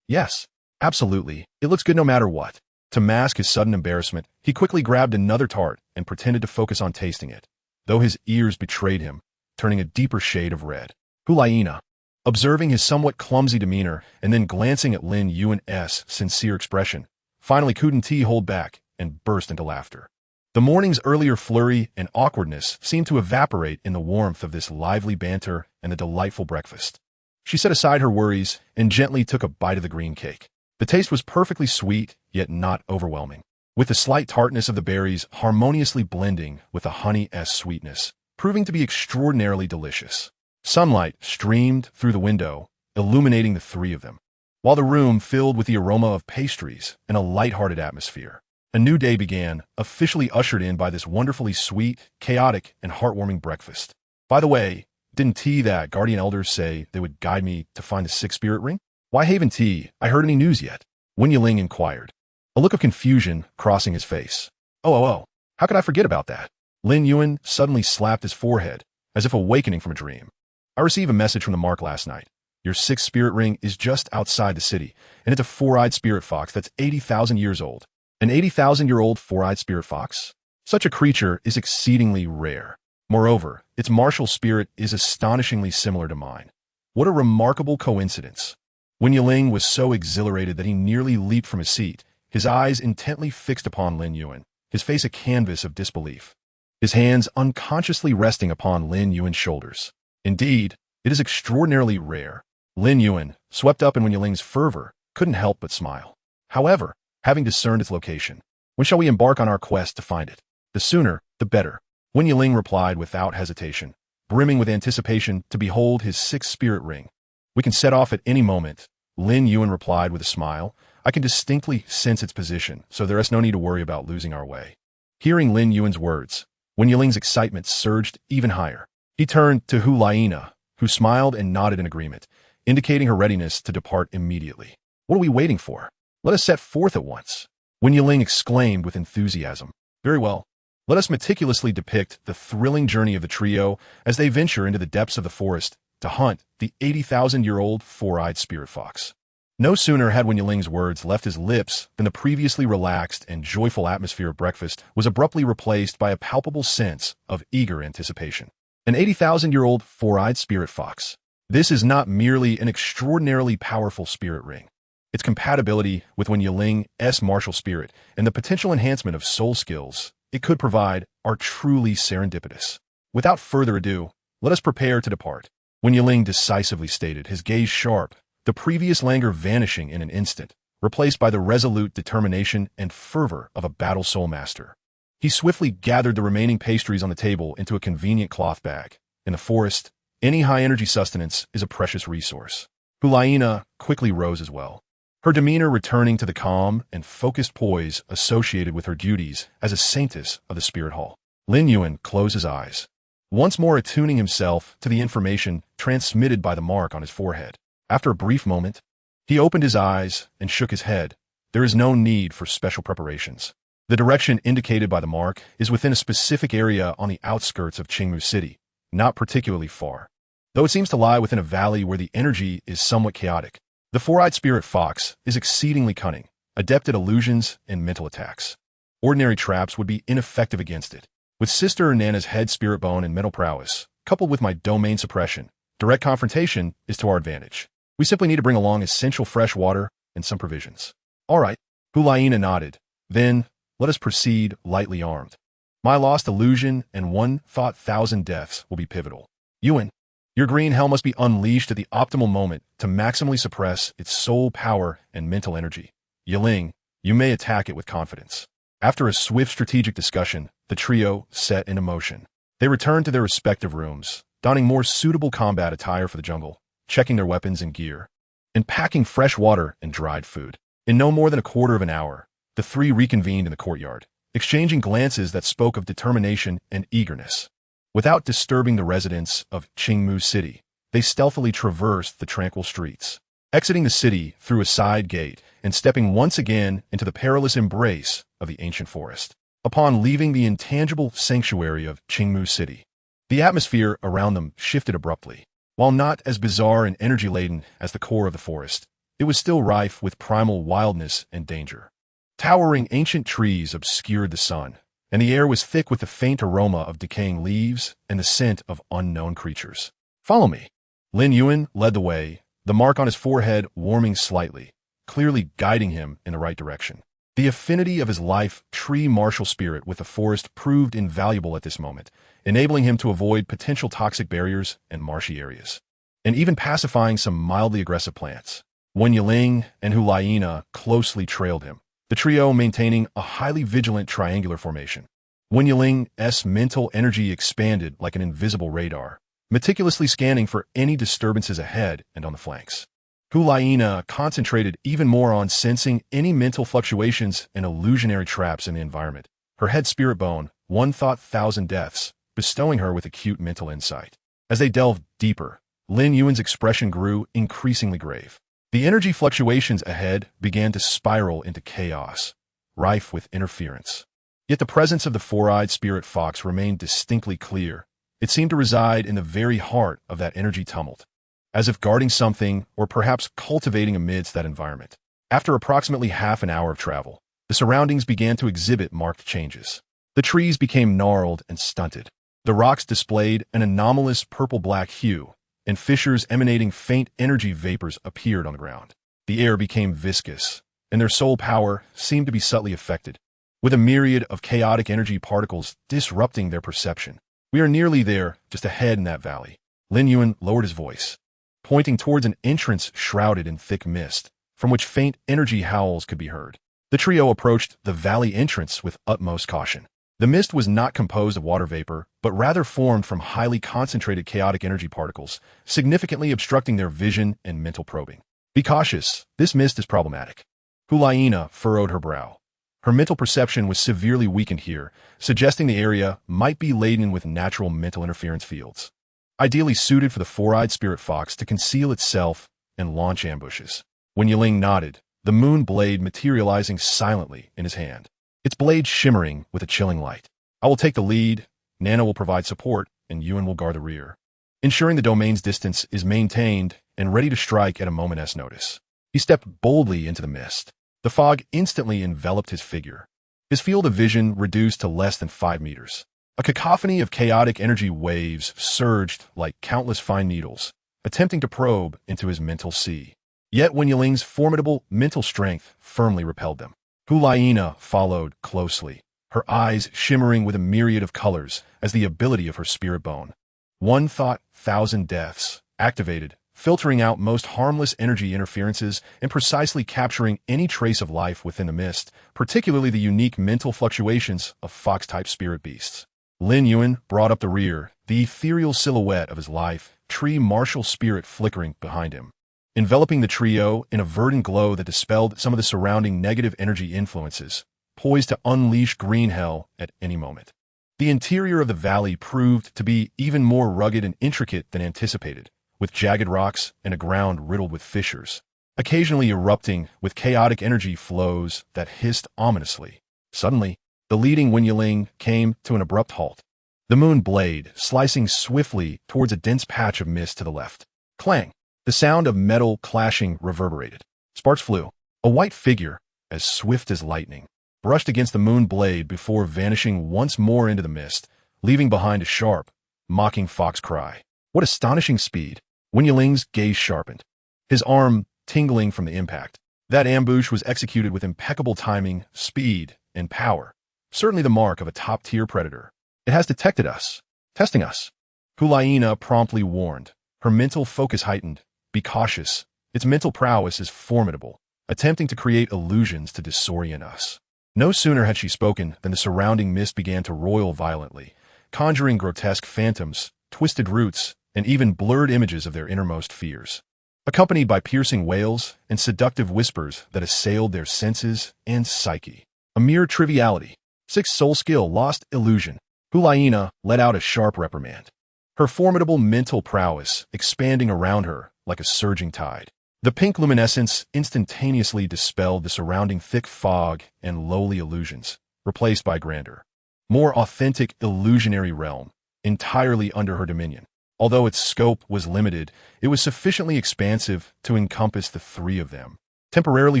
Yes, absolutely, it looks good no matter what. To mask his sudden embarrassment, he quickly grabbed another tart and pretended to focus on tasting it, though his ears betrayed him, turning a deeper shade of red. Hu Liena, observing his somewhat clumsy demeanor and then glancing at Lin Yuan's sincere expression, finally couldn't hold back and burst into laughter. The morning's earlier flurry and awkwardness seemed to evaporate in the warmth of this lively banter and the delightful breakfast. She set aside her worries and gently took a bite of the green cake. The taste was perfectly sweet, yet not overwhelming, with the slight tartness of the berries harmoniously blending with the honey's sweetness, proving to be extraordinarily delicious. Sunlight streamed through the window, illuminating the three of them, while the room filled with the aroma of pastries and a light-hearted atmosphere. A new day began, officially ushered in by this wonderfully sweet, chaotic, and heartwarming breakfast. By the way, didn't that guardian elders say they would guide me to find the sixth spirit ring? Why haven't I heard any news yet? Wen Yiling inquired, a look of confusion crossing his face. Oh, how could I forget about that? Lin Yuan suddenly slapped his forehead, as if awakening from a dream. I received a message from the mark last night. Your sixth spirit ring is just outside the city, and it's a four-eyed spirit fox that's 80,000 years old. An 80,000-year-old four-eyed spirit fox? Such a creature is exceedingly rare. Moreover, its martial spirit is astonishingly similar to mine. What a remarkable coincidence. Wen Yiling was so exhilarated that he nearly leaped from his seat, his eyes intently fixed upon Lin Yuan, his face a canvas of disbelief, his hands unconsciously resting upon Lin Yuan's shoulders. Indeed, it is extraordinarily rare. Lin Yuan, swept up in Wen Yiling's fervor, couldn't help but smile. However, having discerned its location, when shall we embark on our quest to find it? The sooner, the better. Wen Yiling replied without hesitation, brimming with anticipation to behold his sixth spirit ring. We can set off at any moment, Lin Yuan replied with a smile. I can distinctly sense its position, so there is no need to worry about losing our way. Hearing Lin Yuan's words, Wen Yiling's excitement surged even higher. He turned to Hu Liena, who smiled and nodded in agreement, indicating her readiness to depart immediately. What are we waiting for? Let us set forth at once. Wen Yiling exclaimed with enthusiasm. Very well. Let us meticulously depict the thrilling journey of the trio as they venture into the depths of the forest to hunt the 80,000-year-old four-eyed spirit fox. No sooner had Wen Yiling's words left his lips than the previously relaxed and joyful atmosphere of breakfast was abruptly replaced by a palpable sense of eager anticipation. An 80,000-year-old four-eyed spirit fox. This is not merely an extraordinarily powerful spirit ring. Its compatibility with Wen Yiling's martial spirit and the potential enhancement of soul skills it could provide are truly serendipitous. Without further ado, let us prepare to depart. Wen Yiling decisively stated, his gaze sharp, the previous languor vanishing in an instant, replaced by the resolute determination and fervor of a battle soul master. He swiftly gathered the remaining pastries on the table into a convenient cloth bag. In the forest, any high-energy sustenance is a precious resource. Hu Liena quickly rose as well, her demeanor returning to the calm and focused poise associated with her duties as a saintess of the spirit hall. Lin Yuan closed his eyes, once more attuning himself to the information transmitted by the mark on his forehead. After a brief moment, he opened his eyes and shook his head. There is no need for special preparations. The direction indicated by the mark is within a specific area on the outskirts of Qingmu City, not particularly far, though it seems to lie within a valley where the energy is somewhat chaotic. The four-eyed spirit fox is exceedingly cunning, adept at illusions and mental attacks. Ordinary traps would be ineffective against it. With Sister Nana's head spirit bone and mental prowess, coupled with my domain suppression, direct confrontation is to our advantage. We simply need to bring along essential fresh water and some provisions. All right, Hu Liena nodded. Then, let us proceed lightly armed. My lost illusion and 1,000 deaths will be pivotal. Yuan, your green hell must be unleashed at the optimal moment to maximally suppress its soul power and mental energy. Yiling, you may attack it with confidence. After a swift strategic discussion, the trio set into motion. They returned to their respective rooms, donning more suitable combat attire for the jungle, checking their weapons and gear, and packing fresh water and dried food. In no more than a quarter of an hour, the three reconvened in the courtyard, exchanging glances that spoke of determination and eagerness. Without disturbing the residents of Qingmu City, they stealthily traversed the tranquil streets, exiting the city through a side gate and stepping once again into the perilous embrace of the ancient forest. Upon leaving the intangible sanctuary of Qingmu City, the atmosphere around them shifted abruptly. While not as bizarre and energy-laden as the core of the forest, it was still rife with primal wildness and danger. Towering ancient trees obscured the sun, and the air was thick with the faint aroma of decaying leaves and the scent of unknown creatures. "Follow me." Lin Yuan led the way, the mark on his forehead warming slightly, clearly guiding him in the right direction. The affinity of his life tree martial spirit with the forest proved invaluable at this moment, enabling him to avoid potential toxic barriers and marshy areas, and even pacifying some mildly aggressive plants. Wen Yiling and Hu Liena closely trailed him, the trio maintaining a highly vigilant triangular formation. Wen Yiling's mental energy expanded like an invisible radar, meticulously scanning for any disturbances ahead and on the flanks. Hu Liena concentrated even more on sensing any mental fluctuations and illusionary traps in the environment. Her head spirit bone, one thought thousand deaths, bestowing her with acute mental insight. As they delved deeper, Lin Yuan's expression grew increasingly grave. The energy fluctuations ahead began to spiral into chaos, rife with interference. Yet the presence of the four-eyed spirit fox remained distinctly clear. It seemed to reside in the very heart of that energy tumult, as if guarding something or perhaps cultivating amidst that environment. After approximately half an hour of travel, the surroundings began to exhibit marked changes. The trees became gnarled and stunted. The rocks displayed an anomalous purple-black hue, and fissures emanating faint energy vapors appeared on the ground. The air became viscous, and their soul power seemed to be subtly affected, with a myriad of chaotic energy particles disrupting their perception. "We are nearly there, just ahead in that valley." Lin Yuan lowered his voice, pointing towards an entrance shrouded in thick mist, from which faint energy howls could be heard. The trio approached the valley entrance with utmost caution. The mist was not composed of water vapor, but rather formed from highly concentrated chaotic energy particles, significantly obstructing their vision and mental probing. "Be cautious, this mist is problematic." Hu Liena furrowed her brow. Her mental perception was severely weakened here, suggesting the area might be laden with natural mental interference fields, ideally suited for the four-eyed spirit fox to conceal itself and launch ambushes. When Yiling nodded, the moon blade materializing silently in his hand, its blade shimmering with a chilling light. "I will take the lead, Nana will provide support, and Yuan will guard the rear, ensuring the domain's distance is maintained and ready to strike at a moment's notice." He stepped boldly into the mist. The fog instantly enveloped his figure, his field of vision reduced to less than 5 meters. A cacophony of chaotic energy waves surged like countless fine needles, attempting to probe into his mental sea. Yet Wen Yiling's formidable mental strength firmly repelled them. Hu Liena followed closely, her eyes shimmering with a myriad of colors as the ability of her spirit bone, one thought thousand deaths, activated, filtering out most harmless energy interferences and precisely capturing any trace of life within the mist, particularly the unique mental fluctuations of fox-type spirit beasts. Lin Yuan brought up the rear, the ethereal silhouette of his life, tree martial spirit flickering behind him, enveloping the trio in a verdant glow that dispelled some of the surrounding negative energy influences, poised to unleash green hell at any moment. The interior of the valley proved to be even more rugged and intricate than anticipated, with jagged rocks and a ground riddled with fissures, occasionally erupting with chaotic energy flows that hissed ominously. Suddenly, the leading Wen Yiling came to an abrupt halt, the moon blade slicing swiftly towards a dense patch of mist to the left. Clang! The sound of metal clashing reverberated. Sparks flew. A white figure, as swift as lightning, brushed against the moon blade before vanishing once more into the mist, leaving behind a sharp, mocking fox cry. What astonishing speed! Wen Yiling's gaze sharpened, his arm tingling from the impact. That ambush was executed with impeccable timing, speed, and power, certainly the mark of a top-tier predator. "It has detected us, testing us," Hu Liena promptly warned, her mental focus heightened. "Be cautious, its mental prowess is formidable, attempting to create illusions to disorient us." No sooner had she spoken than the surrounding mist began to roil violently, conjuring grotesque phantoms, twisted roots, and even blurred images of their innermost fears, accompanied by piercing wails and seductive whispers that assailed their senses and psyche. A mere triviality. 6 soul skill lost illusion. Hu Liena let out a sharp reprimand, her formidable mental prowess expanding around her like a surging tide. The pink luminescence instantaneously dispelled the surrounding thick fog and lowly illusions, replaced by grander, more authentic illusionary realm, entirely under her dominion. Although its scope was limited, it was sufficiently expansive to encompass the 3 of them, temporarily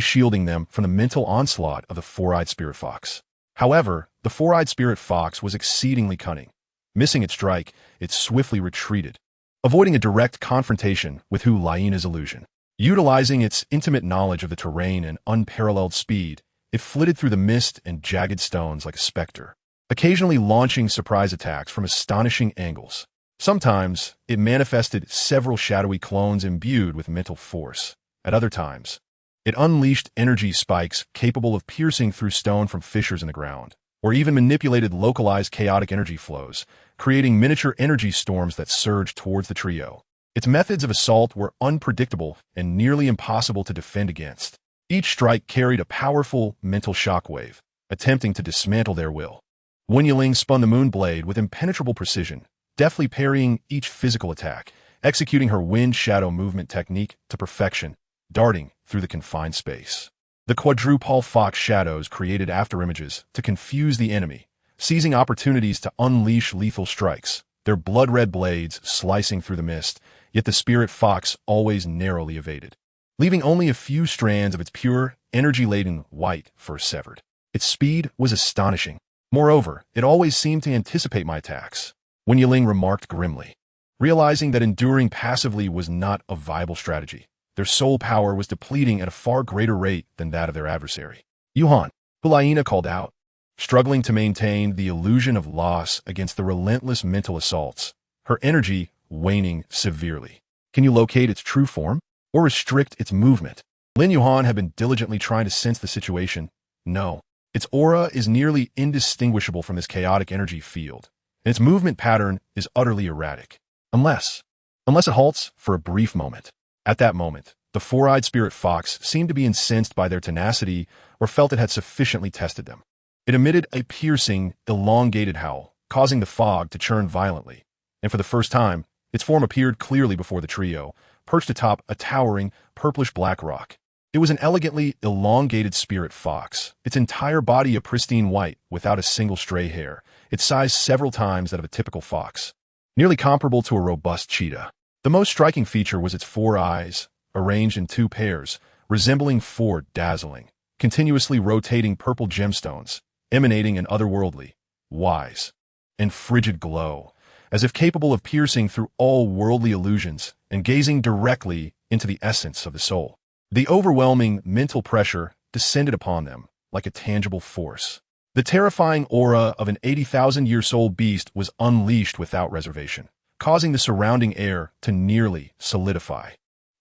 shielding them from the mental onslaught of the four-eyed spirit fox. However, the four-eyed spirit fox was exceedingly cunning. Missing its strike, it swiftly retreated, avoiding a direct confrontation with Hu Liena's illusion. Utilizing its intimate knowledge of the terrain and unparalleled speed, it flitted through the mist and jagged stones like a specter, occasionally launching surprise attacks from astonishing angles. Sometimes, it manifested several shadowy clones imbued with mental force. At other times, it unleashed energy spikes capable of piercing through stone from fissures in the ground, or even manipulated localized chaotic energy flows, creating miniature energy storms that surged towards the trio. Its methods of assault were unpredictable and nearly impossible to defend against. Each strike carried a powerful mental shockwave, attempting to dismantle their will. Wen Yiling spun the moon blade with impenetrable precision, deftly parrying each physical attack, executing her wind shadow movement technique to perfection, darting through the confined space. The quadrupole fox shadows created afterimages to confuse the enemy, seizing opportunities to unleash lethal strikes, their blood-red blades slicing through the mist, yet the spirit fox always narrowly evaded, leaving only a few strands of its pure, energy-laden white fur severed. Its speed was astonishing. Moreover, it always seemed to anticipate my attacks. Wen Yiling remarked grimly, realizing that enduring passively was not a viable strategy. Their soul power was depleting at a far greater rate than that of their adversary. Yuhan, Hu Liena called out, struggling to maintain the illusion of loss against the relentless mental assaults, her energy waning severely. Can you locate its true form, or restrict its movement? Lin Yuhan had been diligently trying to sense the situation. No, its aura is nearly indistinguishable from this chaotic energy field, and its movement pattern is utterly erratic. Unless it halts for a brief moment. At that moment, the four-eyed spirit fox seemed to be incensed by their tenacity or felt it had sufficiently tested them. It emitted a piercing, elongated howl, causing the fog to churn violently, and for the first time, its form appeared clearly before the trio, perched atop a towering, purplish-black rock. It was an elegantly elongated spirit fox, its entire body a pristine white without a single stray hair, its size several times that of a typical fox, nearly comparable to a robust cheetah. The most striking feature was its 4 eyes, arranged in 2 pairs, resembling 4 dazzling, continuously rotating purple gemstones, emanating an otherworldly, wise, and frigid glow, as if capable of piercing through all worldly illusions and gazing directly into the essence of the soul. The overwhelming mental pressure descended upon them like a tangible force. The terrifying aura of an 80,000-year-old beast was unleashed without reservation, causing the surrounding air to nearly solidify.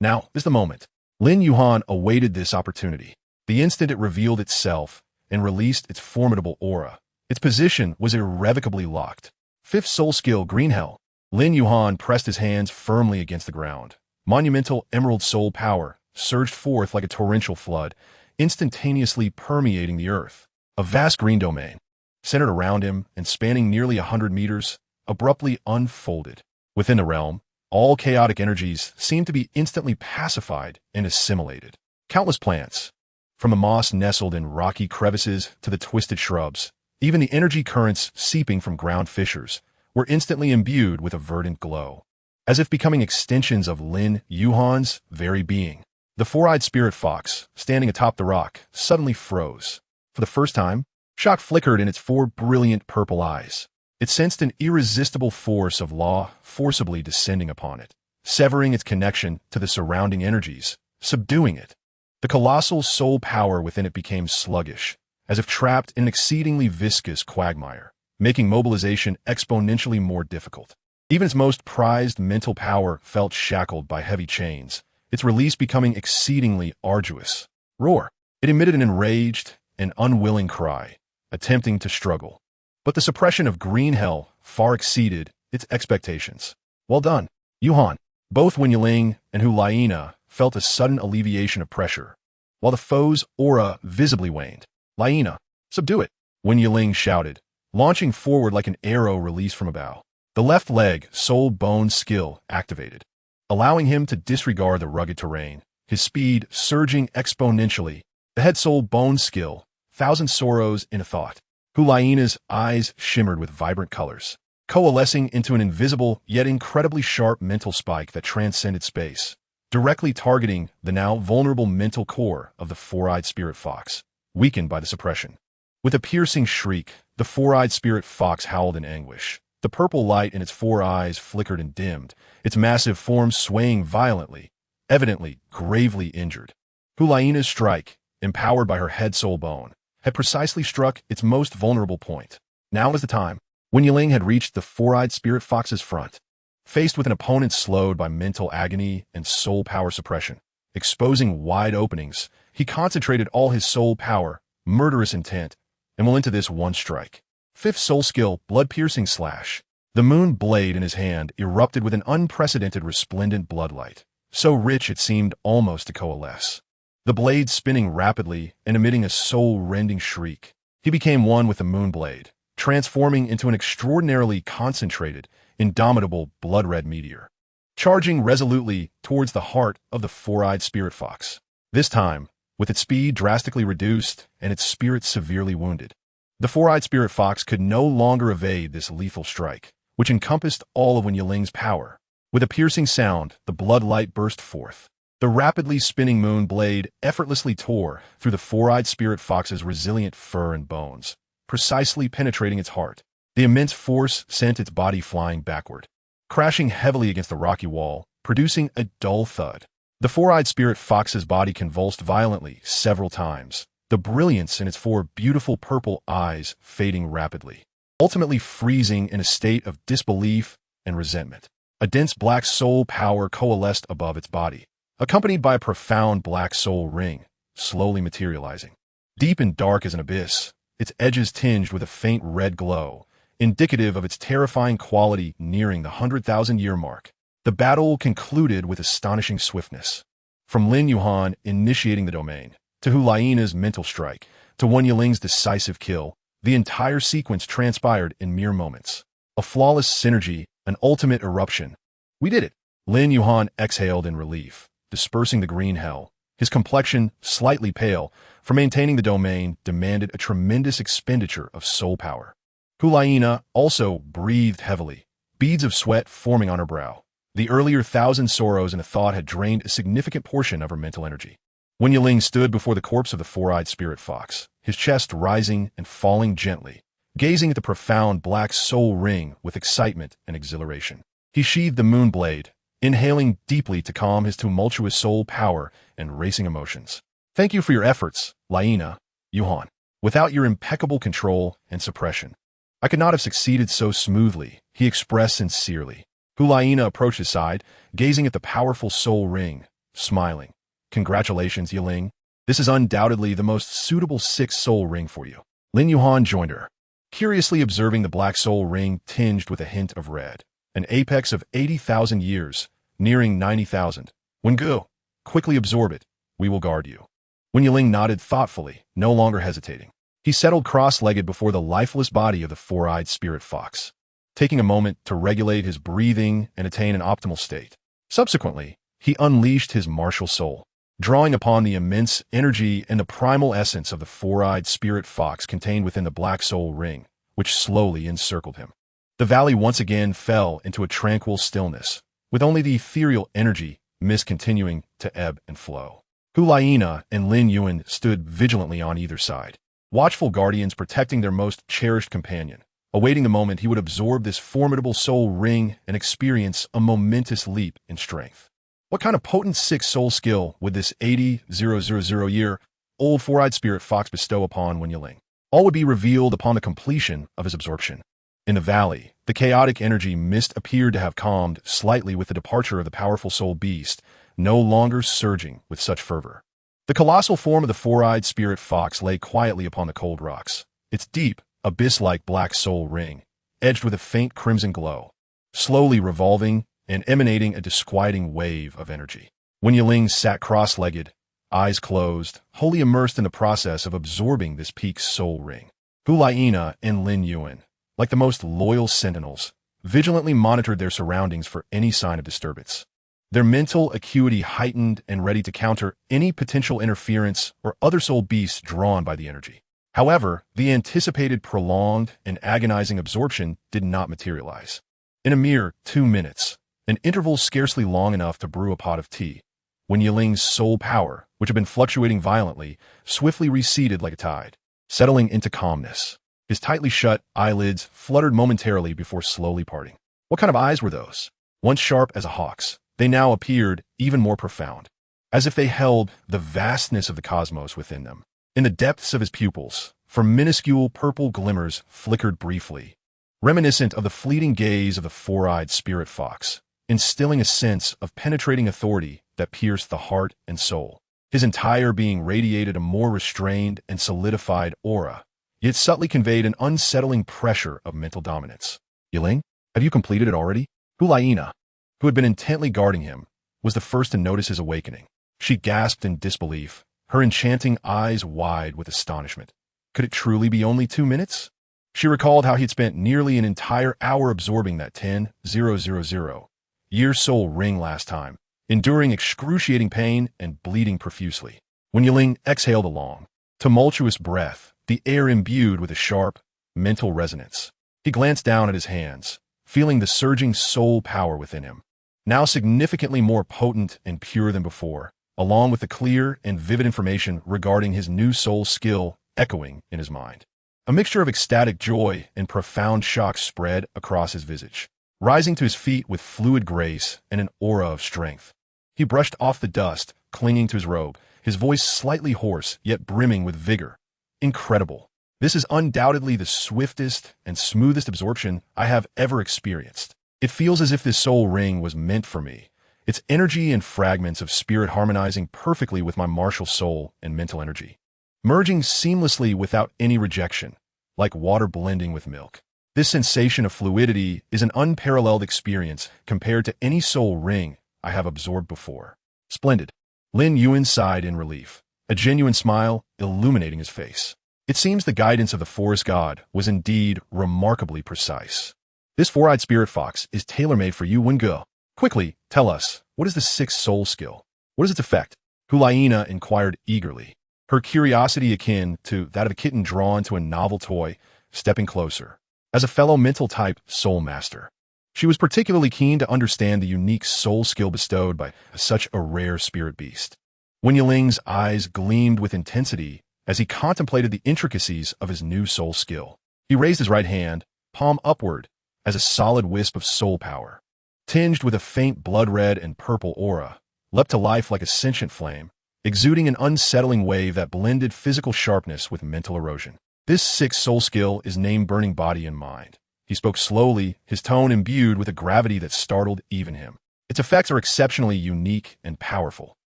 Now is the moment. Lin Yuhan awaited this opportunity. The instant it revealed itself and released its formidable aura, its position was irrevocably locked. 5th soul skill, Green Hell. Lin Yuhan pressed his hands firmly against the ground. Monumental emerald soul power surged forth like a torrential flood, instantaneously permeating the earth. A vast green domain, centered around him and spanning nearly 100 meters, abruptly unfolded. Within the realm, all chaotic energies seemed to be instantly pacified and assimilated. Countless plants, from the moss nestled in rocky crevices to the twisted shrubs, even the energy currents seeping from ground fissures, were instantly imbued with a verdant glow, as if becoming extensions of Lin Yuhan's very being. The four-eyed spirit fox, standing atop the rock, suddenly froze. For the first time, shock flickered in its 4 brilliant purple eyes. It sensed an irresistible force of law forcibly descending upon it, severing its connection to the surrounding energies, subduing it. The colossal soul power within it became sluggish, as if trapped in an exceedingly viscous quagmire, making mobilization exponentially more difficult. Even its most prized mental power felt shackled by heavy chains, its release becoming exceedingly arduous. Roar! It emitted an enraged, an unwilling cry, attempting to struggle. But the suppression of green hell far exceeded its expectations. Well done, Yuhan. Both Wen Yiling and Hu Liena felt a sudden alleviation of pressure, while the foe's aura visibly waned. Liena, subdue it, Wen Yiling shouted, launching forward like an arrow released from a bow. The left leg soul bone skill activated, allowing him to disregard the rugged terrain, his speed surging exponentially. The head soul bone skill, thousand sorrows in a thought. Hu Liena's eyes shimmered with vibrant colors, coalescing into an invisible yet incredibly sharp mental spike that transcended space, directly targeting the now vulnerable mental core of the four-eyed spirit fox, weakened by the suppression. With a piercing shriek, the four-eyed spirit fox howled in anguish. The purple light in its four eyes flickered and dimmed, its massive form swaying violently, evidently gravely injured. Hu Liena's strike, empowered by her head soul bone, had precisely struck its most vulnerable point. Now was the time. Wen Yiling had reached the four-eyed spirit fox's front. Faced with an opponent slowed by mental agony and soul power suppression, exposing wide openings, he concentrated all his soul power, murderous intent, and will into this one strike. Fifth soul skill, blood-piercing slash. The moon blade in his hand erupted with an unprecedented resplendent bloodlight, so rich it seemed almost to coalesce. The blade spinning rapidly and emitting a soul-rending shriek. He became one with the moon blade, transforming into an extraordinarily concentrated, indomitable blood-red meteor, charging resolutely towards the heart of the four-eyed spirit fox. This time, with its speed drastically reduced and its spirit severely wounded, the four-eyed spirit fox could no longer evade this lethal strike, which encompassed all of Wen Yiling's power. With a piercing sound, the bloodlight burst forth. The rapidly spinning moon blade effortlessly tore through the four-eyed spirit fox's resilient fur and bones, precisely penetrating its heart. The immense force sent its body flying backward, crashing heavily against the rocky wall, producing a dull thud. The four-eyed spirit fox's body convulsed violently several times, the brilliance in its four beautiful purple eyes fading rapidly, ultimately freezing in a state of disbelief and resentment. A dense black soul power coalesced above its body, accompanied by a profound black soul ring, slowly materializing. Deep and dark as an abyss, its edges tinged with a faint red glow, indicative of its terrifying quality nearing the 100,000-year mark. The battle concluded with astonishing swiftness. From Lin Yuhan initiating the domain, to Hu Liena's mental strike, to Wen Yiling's decisive kill, the entire sequence transpired in mere moments. A flawless synergy, an ultimate eruption. We did it. Lin Yuhan exhaled in relief, dispersing the green hell. His complexion, slightly pale, for maintaining the domain, demanded a tremendous expenditure of soul power. Hu Liena also breathed heavily, beads of sweat forming on her brow. The earlier thousand sorrows in a thought had drained a significant portion of her mental energy. Wen Yiling stood before the corpse of the four-eyed spirit fox, his chest rising and falling gently, gazing at the profound black soul ring with excitement and exhilaration. He sheathed the moon blade, inhaling deeply to calm his tumultuous soul power and racing emotions. Thank you for your efforts, Liena, Yuhan. Without your impeccable control and suppression, I could not have succeeded so smoothly, he expressed sincerely. Hu Liena approached his side, gazing at the powerful soul ring, smiling. Congratulations, Yiling. This is undoubtedly the most suitable sixth soul ring for you. Lin Yuhan joined her, curiously observing the black soul ring tinged with a hint of red. An apex of 80,000 years, nearing 90,000. When go, quickly absorb it. We will guard you. Wen Yiling nodded thoughtfully, no longer hesitating. He settled cross-legged before the lifeless body of the four-eyed spirit fox, taking a moment to regulate his breathing and attain an optimal state. Subsequently, he unleashed his martial soul, drawing upon the immense energy and the primal essence of the four-eyed spirit fox contained within the black soul ring, which slowly encircled him. The valley once again fell into a tranquil stillness, with only the ethereal energy mist continuing to ebb and flow. Hu Liena and Lin Yuan stood vigilantly on either side, watchful guardians protecting their most cherished companion, awaiting the moment he would absorb this formidable soul ring and experience a momentous leap in strength. What kind of potent sixth soul skill would this 80,000-year-old four-eyed spirit fox bestow upon Wen Yiling? All would be revealed upon the completion of his absorption. In the valley, the chaotic energy mist appeared to have calmed slightly with the departure of the powerful soul beast, no longer surging with such fervor. The colossal form of the four-eyed spirit fox lay quietly upon the cold rocks, its deep, abyss-like black soul ring, edged with a faint crimson glow, slowly revolving and emanating a disquieting wave of energy. Wen Yiling sat cross-legged, eyes closed, wholly immersed in the process of absorbing this peak's soul ring. Hu Liena and Lin Yuan, like the most loyal sentinels, vigilantly monitored their surroundings for any sign of disturbance. Their mental acuity heightened and ready to counter any potential interference or other soul beasts drawn by the energy. However, the anticipated prolonged and agonizing absorption did not materialize. In a mere 2 minutes, an interval scarcely long enough to brew a pot of tea, Wen Yiling's soul power, which had been fluctuating violently, swiftly receded like a tide, settling into calmness. His tightly shut eyelids fluttered momentarily before slowly parting. What kind of eyes were those? Once sharp as a hawk's, they now appeared even more profound, as if they held the vastness of the cosmos within them. In the depths of his pupils, for minuscule purple glimmers flickered briefly, reminiscent of the fleeting gaze of the four-eyed spirit fox, instilling a sense of penetrating authority that pierced the heart and soul. His entire being radiated a more restrained and solidified aura, yet subtly conveyed an unsettling pressure of mental dominance. Yiling, have you completed it already? Hu Liena, who had been intently guarding him, was the first to notice his awakening. She gasped in disbelief, her enchanting eyes wide with astonishment. Could it truly be only 2 minutes? She recalled how he had spent nearly an entire hour absorbing that 10,000-year soul ring last time, enduring excruciating pain and bleeding profusely. When Yiling exhaled a long, tumultuous breath, the air imbued with a sharp, mental resonance. He glanced down at his hands, feeling the surging soul power within him, now significantly more potent and pure than before, along with the clear and vivid information regarding his new soul skill echoing in his mind. A mixture of ecstatic joy and profound shock spread across his visage, rising to his feet with fluid grace and an aura of strength. He brushed off the dust, clinging to his robe, his voice slightly hoarse, yet brimming with vigor. Incredible. This is undoubtedly the swiftest and smoothest absorption I have ever experienced. It feels as if this soul ring was meant for me, its energy and fragments of spirit harmonizing perfectly with my martial soul and mental energy, merging seamlessly without any rejection, like water blending with milk. This sensation of fluidity is an unparalleled experience compared to any soul ring I have absorbed before. Splendid. Lin Yuan sighed in relief, a genuine smile illuminating his face. It seems the guidance of the forest god was indeed remarkably precise. This four-eyed spirit fox is tailor-made for you, Wenge. Quickly, tell us, what is the sixth soul skill? What is its effect? Hu Liena inquired eagerly, her curiosity akin to that of a kitten drawn to a novel toy, stepping closer. As a fellow mental type soul master, she was particularly keen to understand the unique soul skill bestowed by such a rare spirit beast. Wen Yiling's eyes gleamed with intensity as he contemplated the intricacies of his new soul skill. He raised his right hand, palm upward, as a solid wisp of soul power, tinged with a faint blood-red and purple aura, leapt to life like a sentient flame, exuding an unsettling wave that blended physical sharpness with mental erosion. This sixth soul skill is named Burning Body and Mind. He spoke slowly, his tone imbued with a gravity that startled even him. Its effects are exceptionally unique and powerful.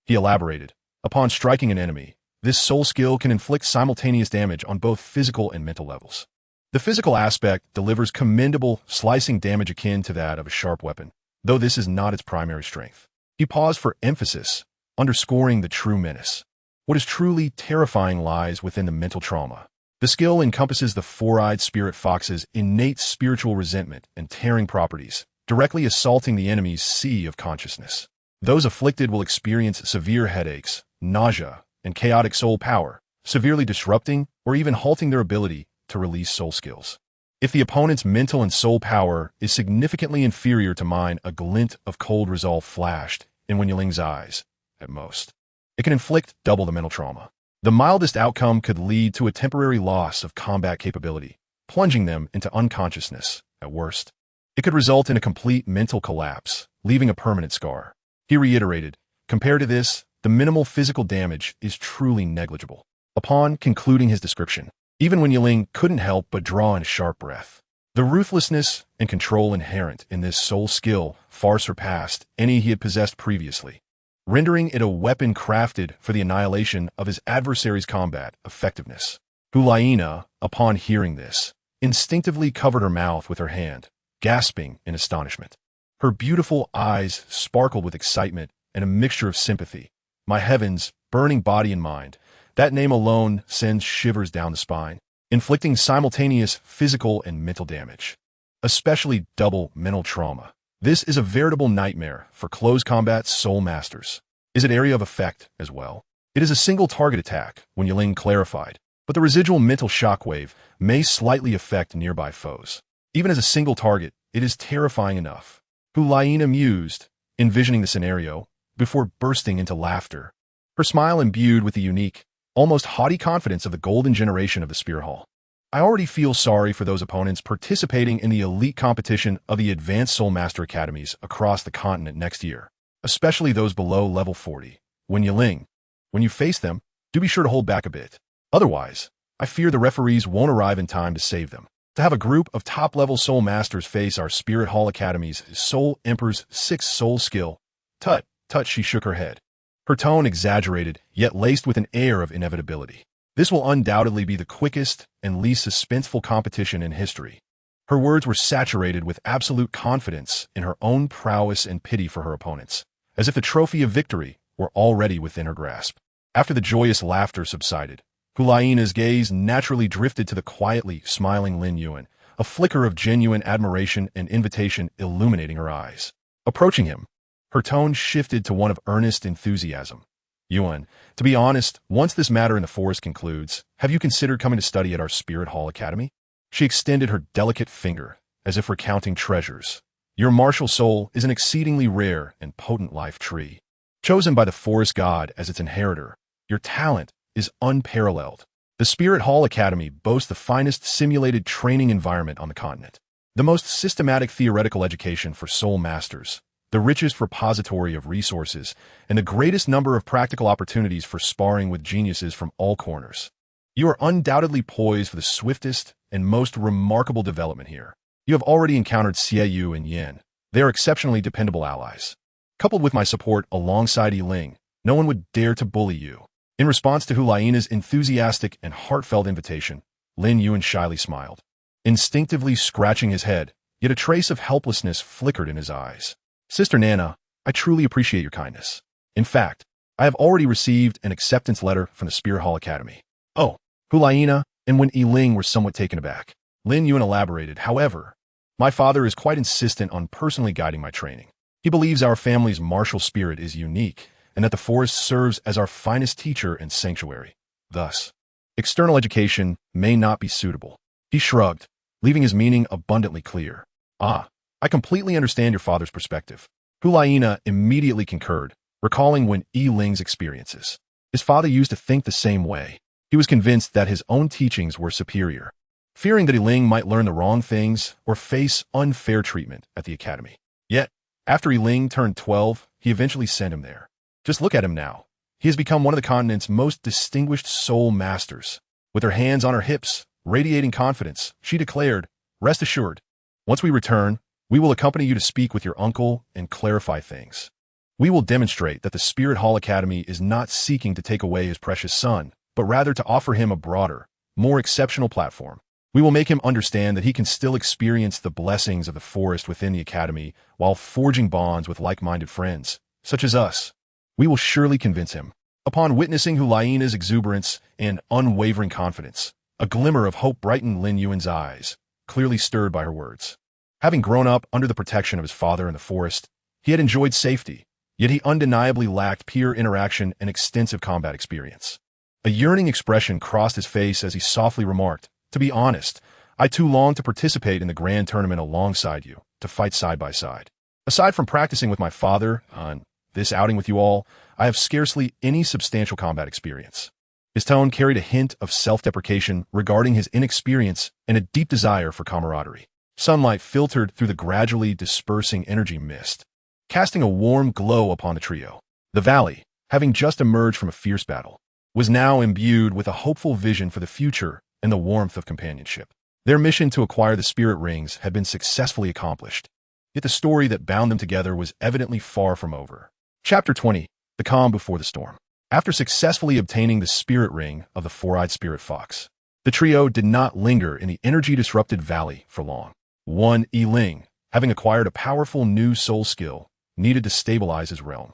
He elaborated, upon striking an enemy, this soul skill can inflict simultaneous damage on both physical and mental levels. The physical aspect delivers commendable, slicing damage akin to that of a sharp weapon, though this is not its primary strength. He paused for emphasis, underscoring the true menace. What is truly terrifying lies within the mental trauma. The skill encompasses the four-eyed spirit fox's innate spiritual resentment and tearing properties, directly assaulting the enemy's sea of consciousness. Those afflicted will experience severe headaches, nausea, and chaotic soul power, severely disrupting or even halting their ability to release soul skills. If the opponent's mental and soul power is significantly inferior to mine, a glint of cold resolve flashed in Wen Yiling's eyes, at most. It can inflict double the mental trauma. The mildest outcome could lead to a temporary loss of combat capability, plunging them into unconsciousness, at worst. It could result in a complete mental collapse, leaving a permanent scar. He reiterated, compared to this, the minimal physical damage is truly negligible. Upon concluding his description, even Wen Yiling couldn't help but draw in a sharp breath. The ruthlessness and control inherent in this soul skill far surpassed any he had possessed previously. rendering it a weapon crafted for the annihilation of his adversary's combat effectiveness. Hu Liena, upon hearing this, instinctively covered her mouth with her hand, gasping in astonishment. Her beautiful eyes sparkled with excitement and a mixture of sympathy. My heavens, burning body and mind, that name alone sends shivers down the spine, inflicting simultaneous physical and mental damage, especially double mental trauma. This is a veritable nightmare for close combat soul masters. Is it area of effect as well? It is a single target attack when Yiling clarified, but the residual mental shockwave may slightly affect nearby foes. Even as a single target, it is terrifying enough. Hu Liena mused, envisioning the scenario, before bursting into laughter. Her smile imbued with the unique, almost haughty confidence of the golden generation of the Spirit Hall. I already feel sorry for those opponents participating in the elite competition of the Advanced Soul Master Academies across the continent next year, especially those below level 40. When you face them, do be sure to hold back a bit. Otherwise, I fear the referees won't arrive in time to save them. To have a group of top-level Soul Masters face our Spirit Hall Academy's Soul Emperor's 6th Soul Skill. Tut, she shook her head. Her tone exaggerated, yet laced with an air of inevitability. This will undoubtedly be the quickest and least suspenseful competition in history. Her words were saturated with absolute confidence in her own prowess and pity for her opponents, as if the trophy of victory were already within her grasp. After the joyous laughter subsided, Hu Liena's gaze naturally drifted to the quietly smiling Lin Yuan, a flicker of genuine admiration and invitation illuminating her eyes. Approaching him, her tone shifted to one of earnest enthusiasm. Yuan, to be honest, once this matter in the forest concludes, have you considered coming to study at our Spirit Hall Academy? She extended her delicate finger, as if recounting treasures. Your martial soul is an exceedingly rare and potent life tree. Chosen by the forest god as its inheritor, your talent is unparalleled. The Spirit Hall Academy boasts the finest simulated training environment on the continent, the most systematic theoretical education for soul masters, the richest repository of resources, and the greatest number of practical opportunities for sparring with geniuses from all corners. You are undoubtedly poised for the swiftest and most remarkable development here. You have already encountered Xiaoyu and Yin. They are exceptionally dependable allies. Coupled with my support alongside Yiling, no one would dare to bully you. In response to Hu Liena's enthusiastic and heartfelt invitation, Lin Yuan shyly smiled, instinctively scratching his head, yet a trace of helplessness flickered in his eyes. Sister Nana, I truly appreciate your kindness. In fact, I have already received an acceptance letter from the Spirit Hall Academy. Oh, Hu Liena and when Yiling were somewhat taken aback. Lin Yuan elaborated, however, my father is quite insistent on personally guiding my training. He believes our family's martial spirit is unique and that the forest serves as our finest teacher and sanctuary. Thus, external education may not be suitable. He shrugged, leaving his meaning abundantly clear. I completely understand your father's perspective. Hu Liena immediately concurred, recalling when Yiling's experiences. His father used to think the same way. He was convinced that his own teachings were superior, fearing that Yiling might learn the wrong things or face unfair treatment at the academy. Yet, after Yiling turned 12, he eventually sent him there. Just look at him now. He has become one of the continent's most distinguished soul masters. With her hands on her hips, radiating confidence, she declared, rest assured, once we return, we will accompany you to speak with your uncle and clarify things. We will demonstrate that the Spirit Hall Academy is not seeking to take away his precious son, but rather to offer him a broader, more exceptional platform. We will make him understand that he can still experience the blessings of the forest within the academy while forging bonds with like-minded friends, such as us. We will surely convince him. Upon witnessing Hu Liena's exuberance and unwavering confidence, a glimmer of hope brightened Lin Yuan's eyes, clearly stirred by her words. Having grown up under the protection of his father in the forest, he had enjoyed safety, yet he undeniably lacked peer interaction and extensive combat experience. A yearning expression crossed his face as he softly remarked, to be honest, I too long to participate in the grand tournament alongside you, to fight side by side. Aside from practicing with my father on this outing with you all, I have scarcely any substantial combat experience. His tone carried a hint of self-deprecation regarding his inexperience and a deep desire for camaraderie. Sunlight filtered through the gradually dispersing energy mist, casting a warm glow upon the trio. The valley, having just emerged from a fierce battle, was now imbued with a hopeful vision for the future and the warmth of companionship. Their mission to acquire the spirit rings had been successfully accomplished, yet the story that bound them together was evidently far from over. Chapter 20. The the calm before the storm. After successfully obtaining the spirit ring of the four-eyed spirit fox, the trio did not linger in the energy-disrupted valley for long. Hu Liena, having acquired a powerful new soul skill, needed to stabilize his realm.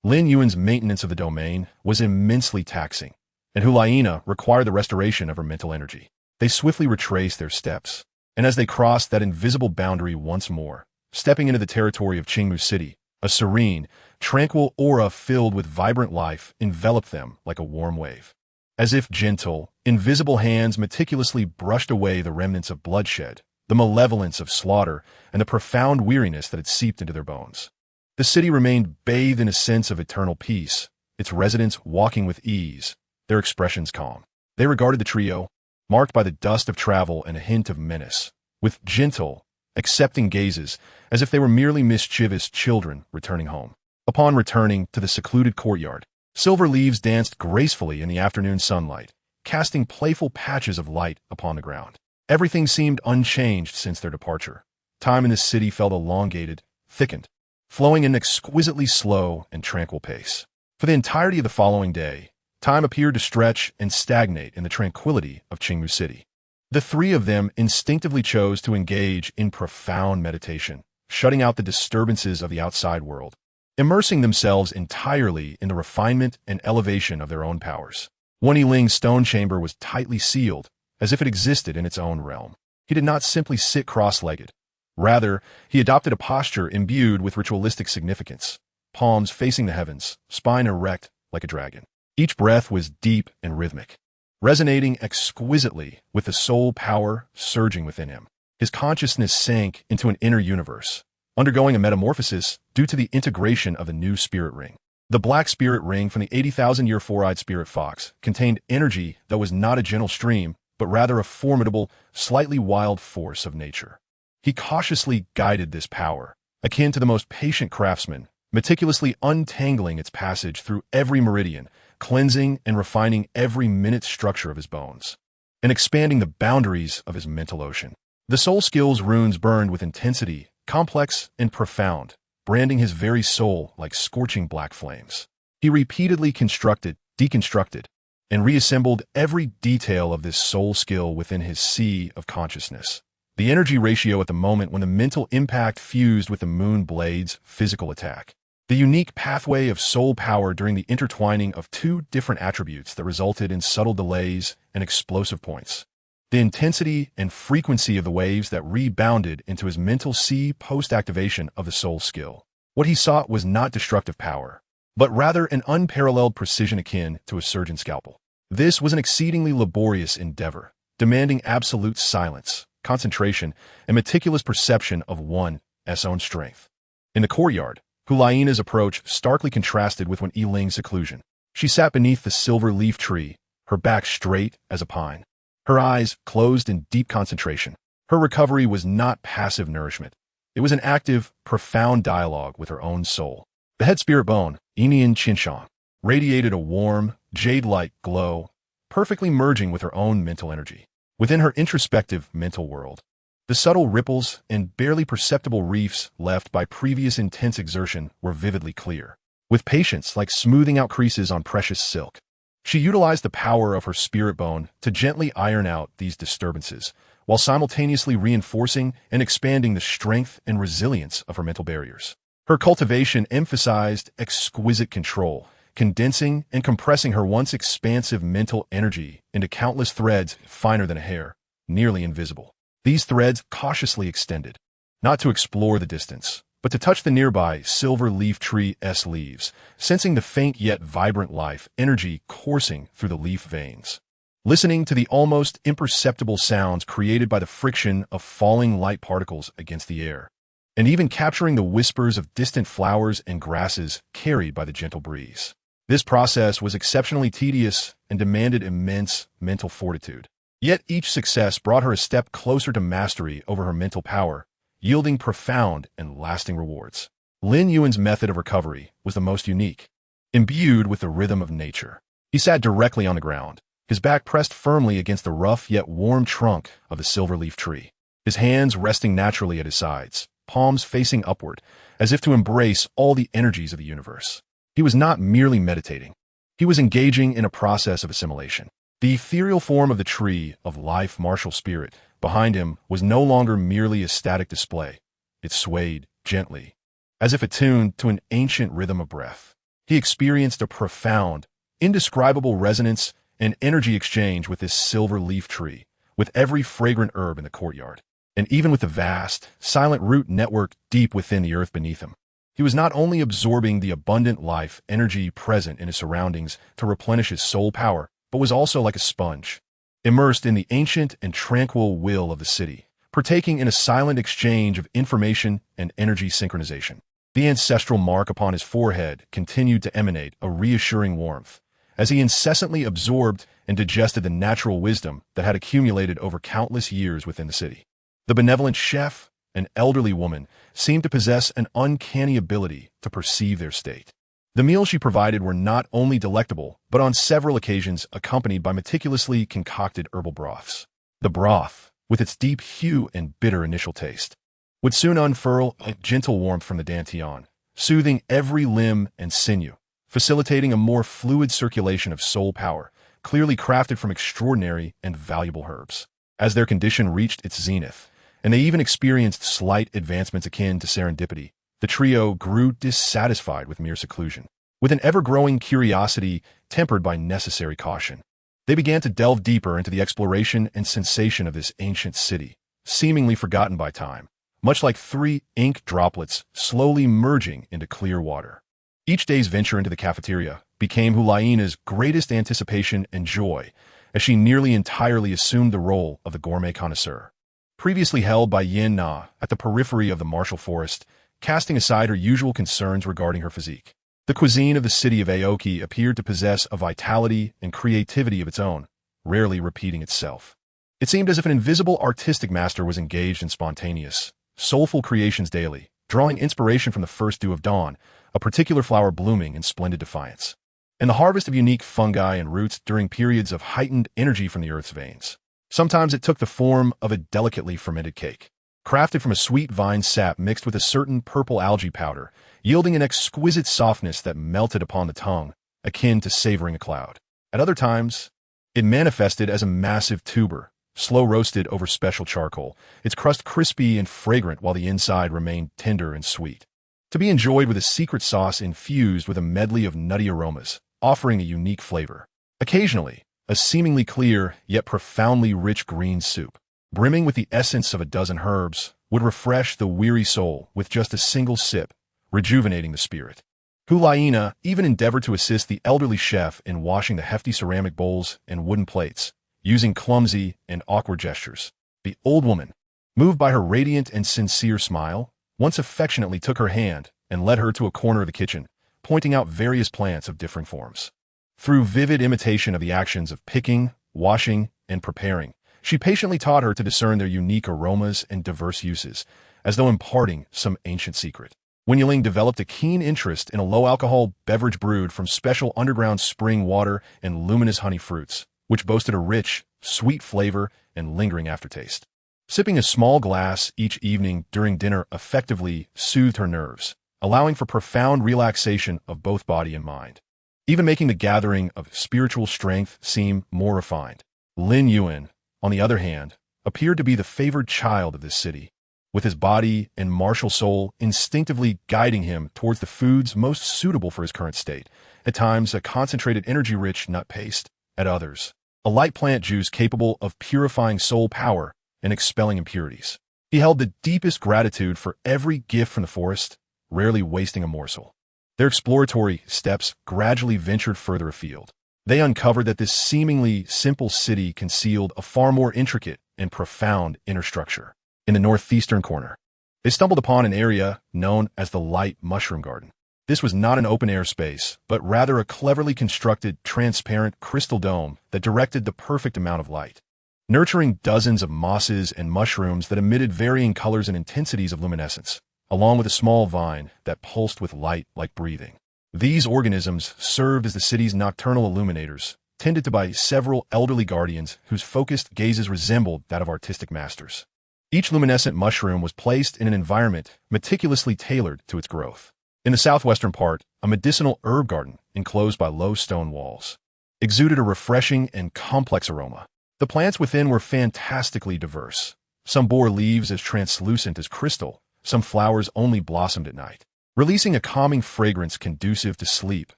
Lin Yuan's maintenance of the domain was immensely taxing, and Hu Liena required the restoration of her mental energy. They swiftly retraced their steps, and as they crossed that invisible boundary once more, stepping into the territory of Qingmu City, a serene, tranquil aura filled with vibrant life enveloped them like a warm wave. As if gentle, invisible hands meticulously brushed away the remnants of bloodshed, the malevolence of slaughter, and the profound weariness that had seeped into their bones. The city remained bathed in a sense of eternal peace, its residents walking with ease, their expressions calm. They regarded the trio, marked by the dust of travel and a hint of menace, with gentle, accepting gazes, as if they were merely mischievous children returning home. Upon returning to the secluded courtyard, silver leaves danced gracefully in the afternoon sunlight, casting playful patches of light upon the ground. Everything seemed unchanged since their departure. Time in the city felt elongated, thickened, flowing at an exquisitely slow and tranquil pace. For the entirety of the following day, time appeared to stretch and stagnate in the tranquility of Qingmu City. The three of them instinctively chose to engage in profound meditation, shutting out the disturbances of the outside world, immersing themselves entirely in the refinement and elevation of their own powers. Hu Liena's stone chamber was tightly sealed, as if it existed in its own realm. He did not simply sit cross-legged. Rather, he adopted a posture imbued with ritualistic significance, palms facing the heavens, spine erect like a dragon. Each breath was deep and rhythmic, resonating exquisitely with the soul power surging within him. His consciousness sank into an inner universe, undergoing a metamorphosis due to the integration of the new spirit ring. The black spirit ring from the 80,000-year four-eyed spirit fox contained energy that was not a gentle stream, but rather a formidable, slightly wild force of nature. He cautiously guided this power, akin to the most patient craftsman, meticulously untangling its passage through every meridian, cleansing and refining every minute structure of his bones, and expanding the boundaries of his mental ocean. The soul skill's runes burned with intensity, complex and profound, branding his very soul like scorching black flames. He repeatedly constructed, deconstructed, and reassembled every detail of this soul skill within his sea of consciousness. The energy ratio at the moment when the mental impact fused with the moon blade's physical attack. The unique pathway of soul power during the intertwining of two different attributes that resulted in subtle delays and explosive points. The intensity and frequency of the waves that rebounded into his mental sea post-activation of the soul skill. What he sought was not destructive power, but rather an unparalleled precision akin to a surgeon's scalpel. This was an exceedingly laborious endeavor, demanding absolute silence, concentration, and meticulous perception of one's own strength. In the courtyard, Hu Liena's approach starkly contrasted with Hu Liena's seclusion. She sat beneath the silver leaf tree, her back straight as a pine, her eyes closed in deep concentration. Her recovery was not passive nourishment. It was an active, profound dialogue with her own soul. The head spirit bone, Enian Qinshan, radiated a warm, jade-like glow, perfectly merging with her own mental energy. Within her introspective mental world, the subtle ripples and barely perceptible reefs left by previous intense exertion were vividly clear, with patience like smoothing out creases on precious silk. She utilized the power of her spirit bone to gently iron out these disturbances, while simultaneously reinforcing and expanding the strength and resilience of her mental barriers. Her cultivation emphasized exquisite control, condensing and compressing her once expansive mental energy into countless threads finer than a hair, nearly invisible. These threads cautiously extended, not to explore the distance, but to touch the nearby silver leaf tree's leaves, sensing the faint yet vibrant life energy coursing through the leaf veins. Listening to the almost imperceptible sounds created by the friction of falling light particles against the air, and even capturing the whispers of distant flowers and grasses carried by the gentle breeze. This process was exceptionally tedious and demanded immense mental fortitude. Yet each success brought her a step closer to mastery over her mental power, yielding profound and lasting rewards. Lin Yuan's method of recovery was the most unique, imbued with the rhythm of nature. He sat directly on the ground, his back pressed firmly against the rough yet warm trunk of the silver leaf tree, his hands resting naturally at his sides, palms facing upward, as if to embrace all the energies of the universe. He was not merely meditating. He was engaging in a process of assimilation. The ethereal form of the tree of life martial spirit behind him was no longer merely a static display. It swayed gently, as if attuned to an ancient rhythm of breath. He experienced a profound, indescribable resonance and energy exchange with this silver leaf tree, with every fragrant herb in the courtyard, and even with the vast, silent root network deep within the earth beneath him. He was not only absorbing the abundant life energy present in his surroundings to replenish his soul power, but was also like a sponge, immersed in the ancient and tranquil will of the city, partaking in a silent exchange of information and energy synchronization. The ancestral mark upon his forehead continued to emanate a reassuring warmth, as he incessantly absorbed and digested the natural wisdom that had accumulated over countless years within the city. The benevolent chef, an elderly woman, seemed to possess an uncanny ability to perceive their state. The meals she provided were not only delectable, but on several occasions accompanied by meticulously concocted herbal broths. The broth, with its deep hue and bitter initial taste, would soon unfurl a gentle warmth from the dantian, soothing every limb and sinew, facilitating a more fluid circulation of soul power, clearly crafted from extraordinary and valuable herbs. As their condition reached its zenith, and they even experienced slight advancements akin to serendipity, the trio grew dissatisfied with mere seclusion. With an ever-growing curiosity tempered by necessary caution, they began to delve deeper into the exploration and sensation of this ancient city, seemingly forgotten by time, much like three ink droplets slowly merging into clear water. Each day's venture into the cafeteria became Hu Liena's greatest anticipation and joy, as she nearly entirely assumed the role of the gourmet connoisseur. Previously held by Yin Na at the periphery of the martial forest, casting aside her usual concerns regarding her physique, the cuisine of the city of Aoki appeared to possess a vitality and creativity of its own, rarely repeating itself. It seemed as if an invisible artistic master was engaged in spontaneous, soulful creations daily, drawing inspiration from the first dew of dawn, a particular flower blooming in splendid defiance, and the harvest of unique fungi and roots during periods of heightened energy from the earth's veins. Sometimes it took the form of a delicately fermented cake, crafted from a sweet vine sap mixed with a certain purple algae powder, yielding an exquisite softness that melted upon the tongue, akin to savoring a cloud. At other times, it manifested as a massive tuber, slow-roasted over special charcoal, its crust crispy and fragrant while the inside remained tender and sweet, to be enjoyed with a secret sauce infused with a medley of nutty aromas, offering a unique flavor. Occasionally, a seemingly clear yet profoundly rich green soup, brimming with the essence of a dozen herbs, would refresh the weary soul with just a single sip, rejuvenating the spirit. Hu Liena even endeavored to assist the elderly chef in washing the hefty ceramic bowls and wooden plates, using clumsy and awkward gestures. The old woman, moved by her radiant and sincere smile, once affectionately took her hand and led her to a corner of the kitchen, pointing out various plants of differing forms. Through vivid imitation of the actions of picking, washing, and preparing, she patiently taught her to discern their unique aromas and diverse uses, as though imparting some ancient secret. Wen Yiling developed a keen interest in a low-alcohol beverage brewed from special underground spring water and luminous honey fruits, which boasted a rich, sweet flavor and lingering aftertaste. Sipping a small glass each evening during dinner effectively soothed her nerves, allowing for profound relaxation of both body and mind, even making the gathering of spiritual strength seem more refined. Lin Yuan, on the other hand, appeared to be the favored child of this city, with his body and martial soul instinctively guiding him towards the foods most suitable for his current state, at times a concentrated energy-rich nut paste, at others, a light plant juice capable of purifying soul power and expelling impurities. He held the deepest gratitude for every gift from the forest, rarely wasting a morsel. Their exploratory steps gradually ventured further afield. They uncovered that this seemingly simple city concealed a far more intricate and profound inner structure. In the northeastern corner, they stumbled upon an area known as the Light Mushroom Garden. This was not an open-air space, but rather a cleverly constructed, transparent crystal dome that directed the perfect amount of light, nurturing dozens of mosses and mushrooms that emitted varying colors and intensities of luminescence, along with a small vine that pulsed with light like breathing. These organisms served as the city's nocturnal illuminators, tended to by several elderly guardians whose focused gazes resembled that of artistic masters. Each luminescent mushroom was placed in an environment meticulously tailored to its growth. In the southwestern part, a medicinal herb garden, enclosed by low stone walls, exuded a refreshing and complex aroma. The plants within were fantastically diverse. Some bore leaves as translucent as crystal, some flowers only blossomed at night, releasing a calming fragrance conducive to sleep,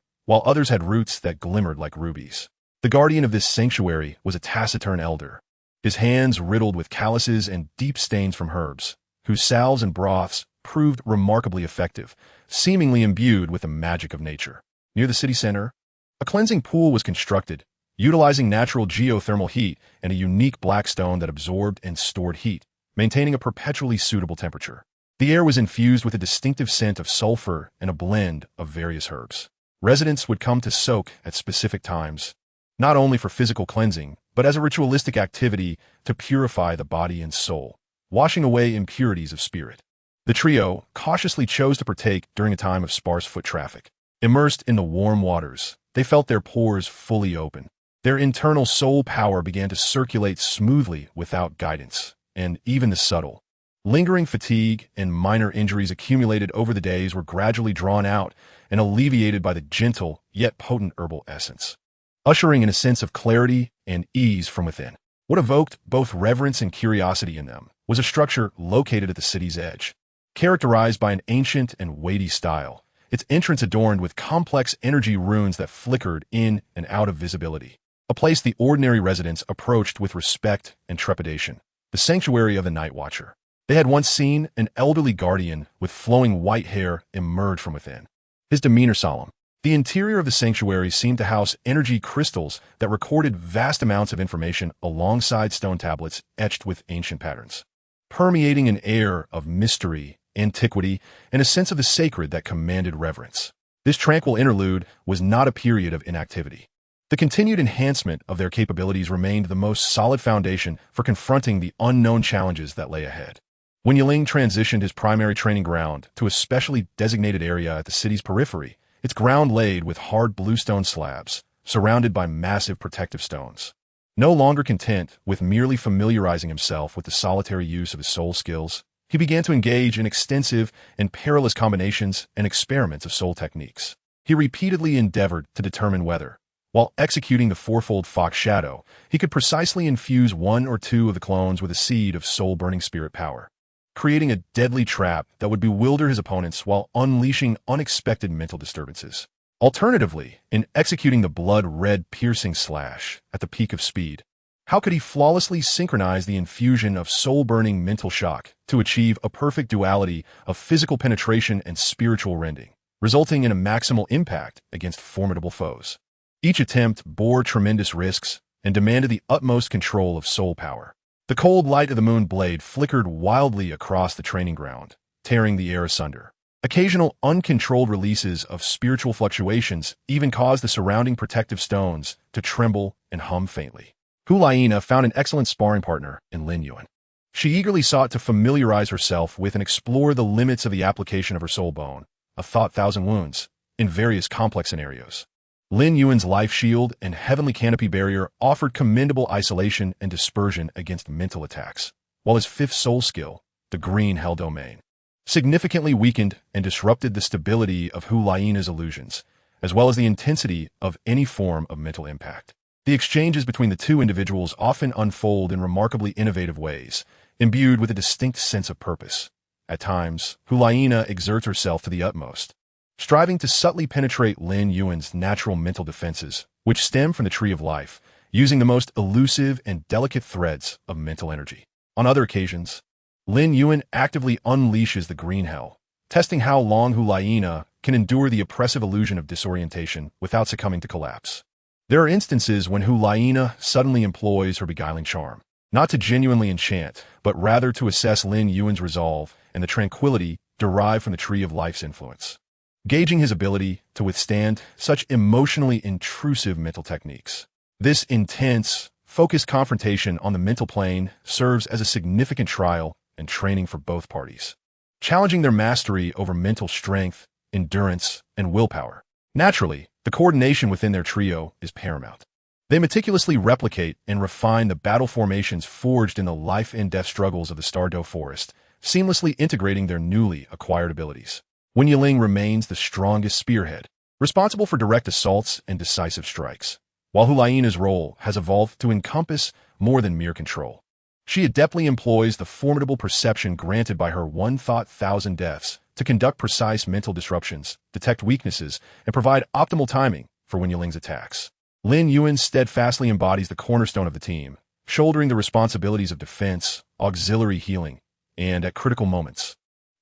while others had roots that glimmered like rubies. The guardian of this sanctuary was a taciturn elder, his hands riddled with calluses and deep stains from herbs, whose salves and broths proved remarkably effective, seemingly imbued with the magic of nature. Near the city center, a cleansing pool was constructed, utilizing natural geothermal heat and a unique black stone that absorbed and stored heat, maintaining a perpetually suitable temperature. The air was infused with a distinctive scent of sulfur and a blend of various herbs. Residents would come to soak at specific times, not only for physical cleansing, but as a ritualistic activity to purify the body and soul, washing away impurities of spirit. The trio cautiously chose to partake during a time of sparse foot traffic. Immersed in the warm waters, they felt their pores fully open. Their internal soul power began to circulate smoothly without guidance, and even the subtle, lingering fatigue and minor injuries accumulated over the days were gradually drawn out and alleviated by the gentle yet potent herbal essence, ushering in a sense of clarity and ease from within. What evoked both reverence and curiosity in them was a structure located at the city's edge, characterized by an ancient and weighty style, its entrance adorned with complex energy runes that flickered in and out of visibility. A place the ordinary residents approached with respect and trepidation, the sanctuary of the Night Watcher. They had once seen an elderly guardian with flowing white hair emerge from within, his demeanor solemn. The interior of the sanctuary seemed to house energy crystals that recorded vast amounts of information alongside stone tablets etched with ancient patterns, permeating an air of mystery, antiquity, and a sense of the sacred that commanded reverence. This tranquil interlude was not a period of inactivity. The continued enhancement of their capabilities remained the most solid foundation for confronting the unknown challenges that lay ahead. When Yiling transitioned his primary training ground to a specially designated area at the city's periphery, its ground laid with hard bluestone slabs, surrounded by massive protective stones. No longer content with merely familiarizing himself with the solitary use of his soul skills, he began to engage in extensive and perilous combinations and experiments of soul techniques. He repeatedly endeavored to determine whether, while executing the fourfold fox shadow, he could precisely infuse one or two of the clones with a seed of soul-burning spirit power, creating a deadly trap that would bewilder his opponents while unleashing unexpected mental disturbances. Alternatively, in executing the blood-red piercing slash at the peak of speed, how could he flawlessly synchronize the infusion of soul-burning mental shock to achieve a perfect duality of physical penetration and spiritual rending, resulting in a maximal impact against formidable foes? Each attempt bore tremendous risks and demanded the utmost control of soul power. The cold light of the moon blade flickered wildly across the training ground, tearing the air asunder. Occasional uncontrolled releases of spiritual fluctuations even caused the surrounding protective stones to tremble and hum faintly. Hu Liena found an excellent sparring partner in Lin Yuan. She eagerly sought to familiarize herself with and explore the limits of the application of her soul bone, a thought thousand wounds, in various complex scenarios. Lin Yuan's life shield and heavenly canopy barrier offered commendable isolation and dispersion against mental attacks, while his fifth soul skill, the green hell domain, significantly weakened and disrupted the stability of Hu Liena's illusions, as well as the intensity of any form of mental impact. The exchanges between the two individuals often unfold in remarkably innovative ways, imbued with a distinct sense of purpose. At times, Hu Liena exerts herself to the utmost, striving to subtly penetrate Lin Yuan's natural mental defenses, which stem from the tree of life, using the most elusive and delicate threads of mental energy. On other occasions, Lin Yuan actively unleashes the green hell, testing how long Hu Liena can endure the oppressive illusion of disorientation without succumbing to collapse. There are instances when Hu Liena suddenly employs her beguiling charm, not to genuinely enchant, but rather to assess Lin Yuan's resolve and the tranquility derived from the tree of life's influence, gauging his ability to withstand such emotionally intrusive mental techniques. This intense, focused confrontation on the mental plane serves as a significant trial and training for both parties, challenging their mastery over mental strength, endurance, and willpower. Naturally, the coordination within their trio is paramount. They meticulously replicate and refine the battle formations forged in the life and death struggles of the Stardow Forest, seamlessly integrating their newly acquired abilities. Wen Yiling remains the strongest spearhead, responsible for direct assaults and decisive strikes, while Hu Liena's role has evolved to encompass more than mere control. She adeptly employs the formidable perception granted by her 1,000 deaths to conduct precise mental disruptions, detect weaknesses, and provide optimal timing for Wen Yiling's attacks. Lin Yuan steadfastly embodies the cornerstone of the team, shouldering the responsibilities of defense, auxiliary healing, and, at critical moments,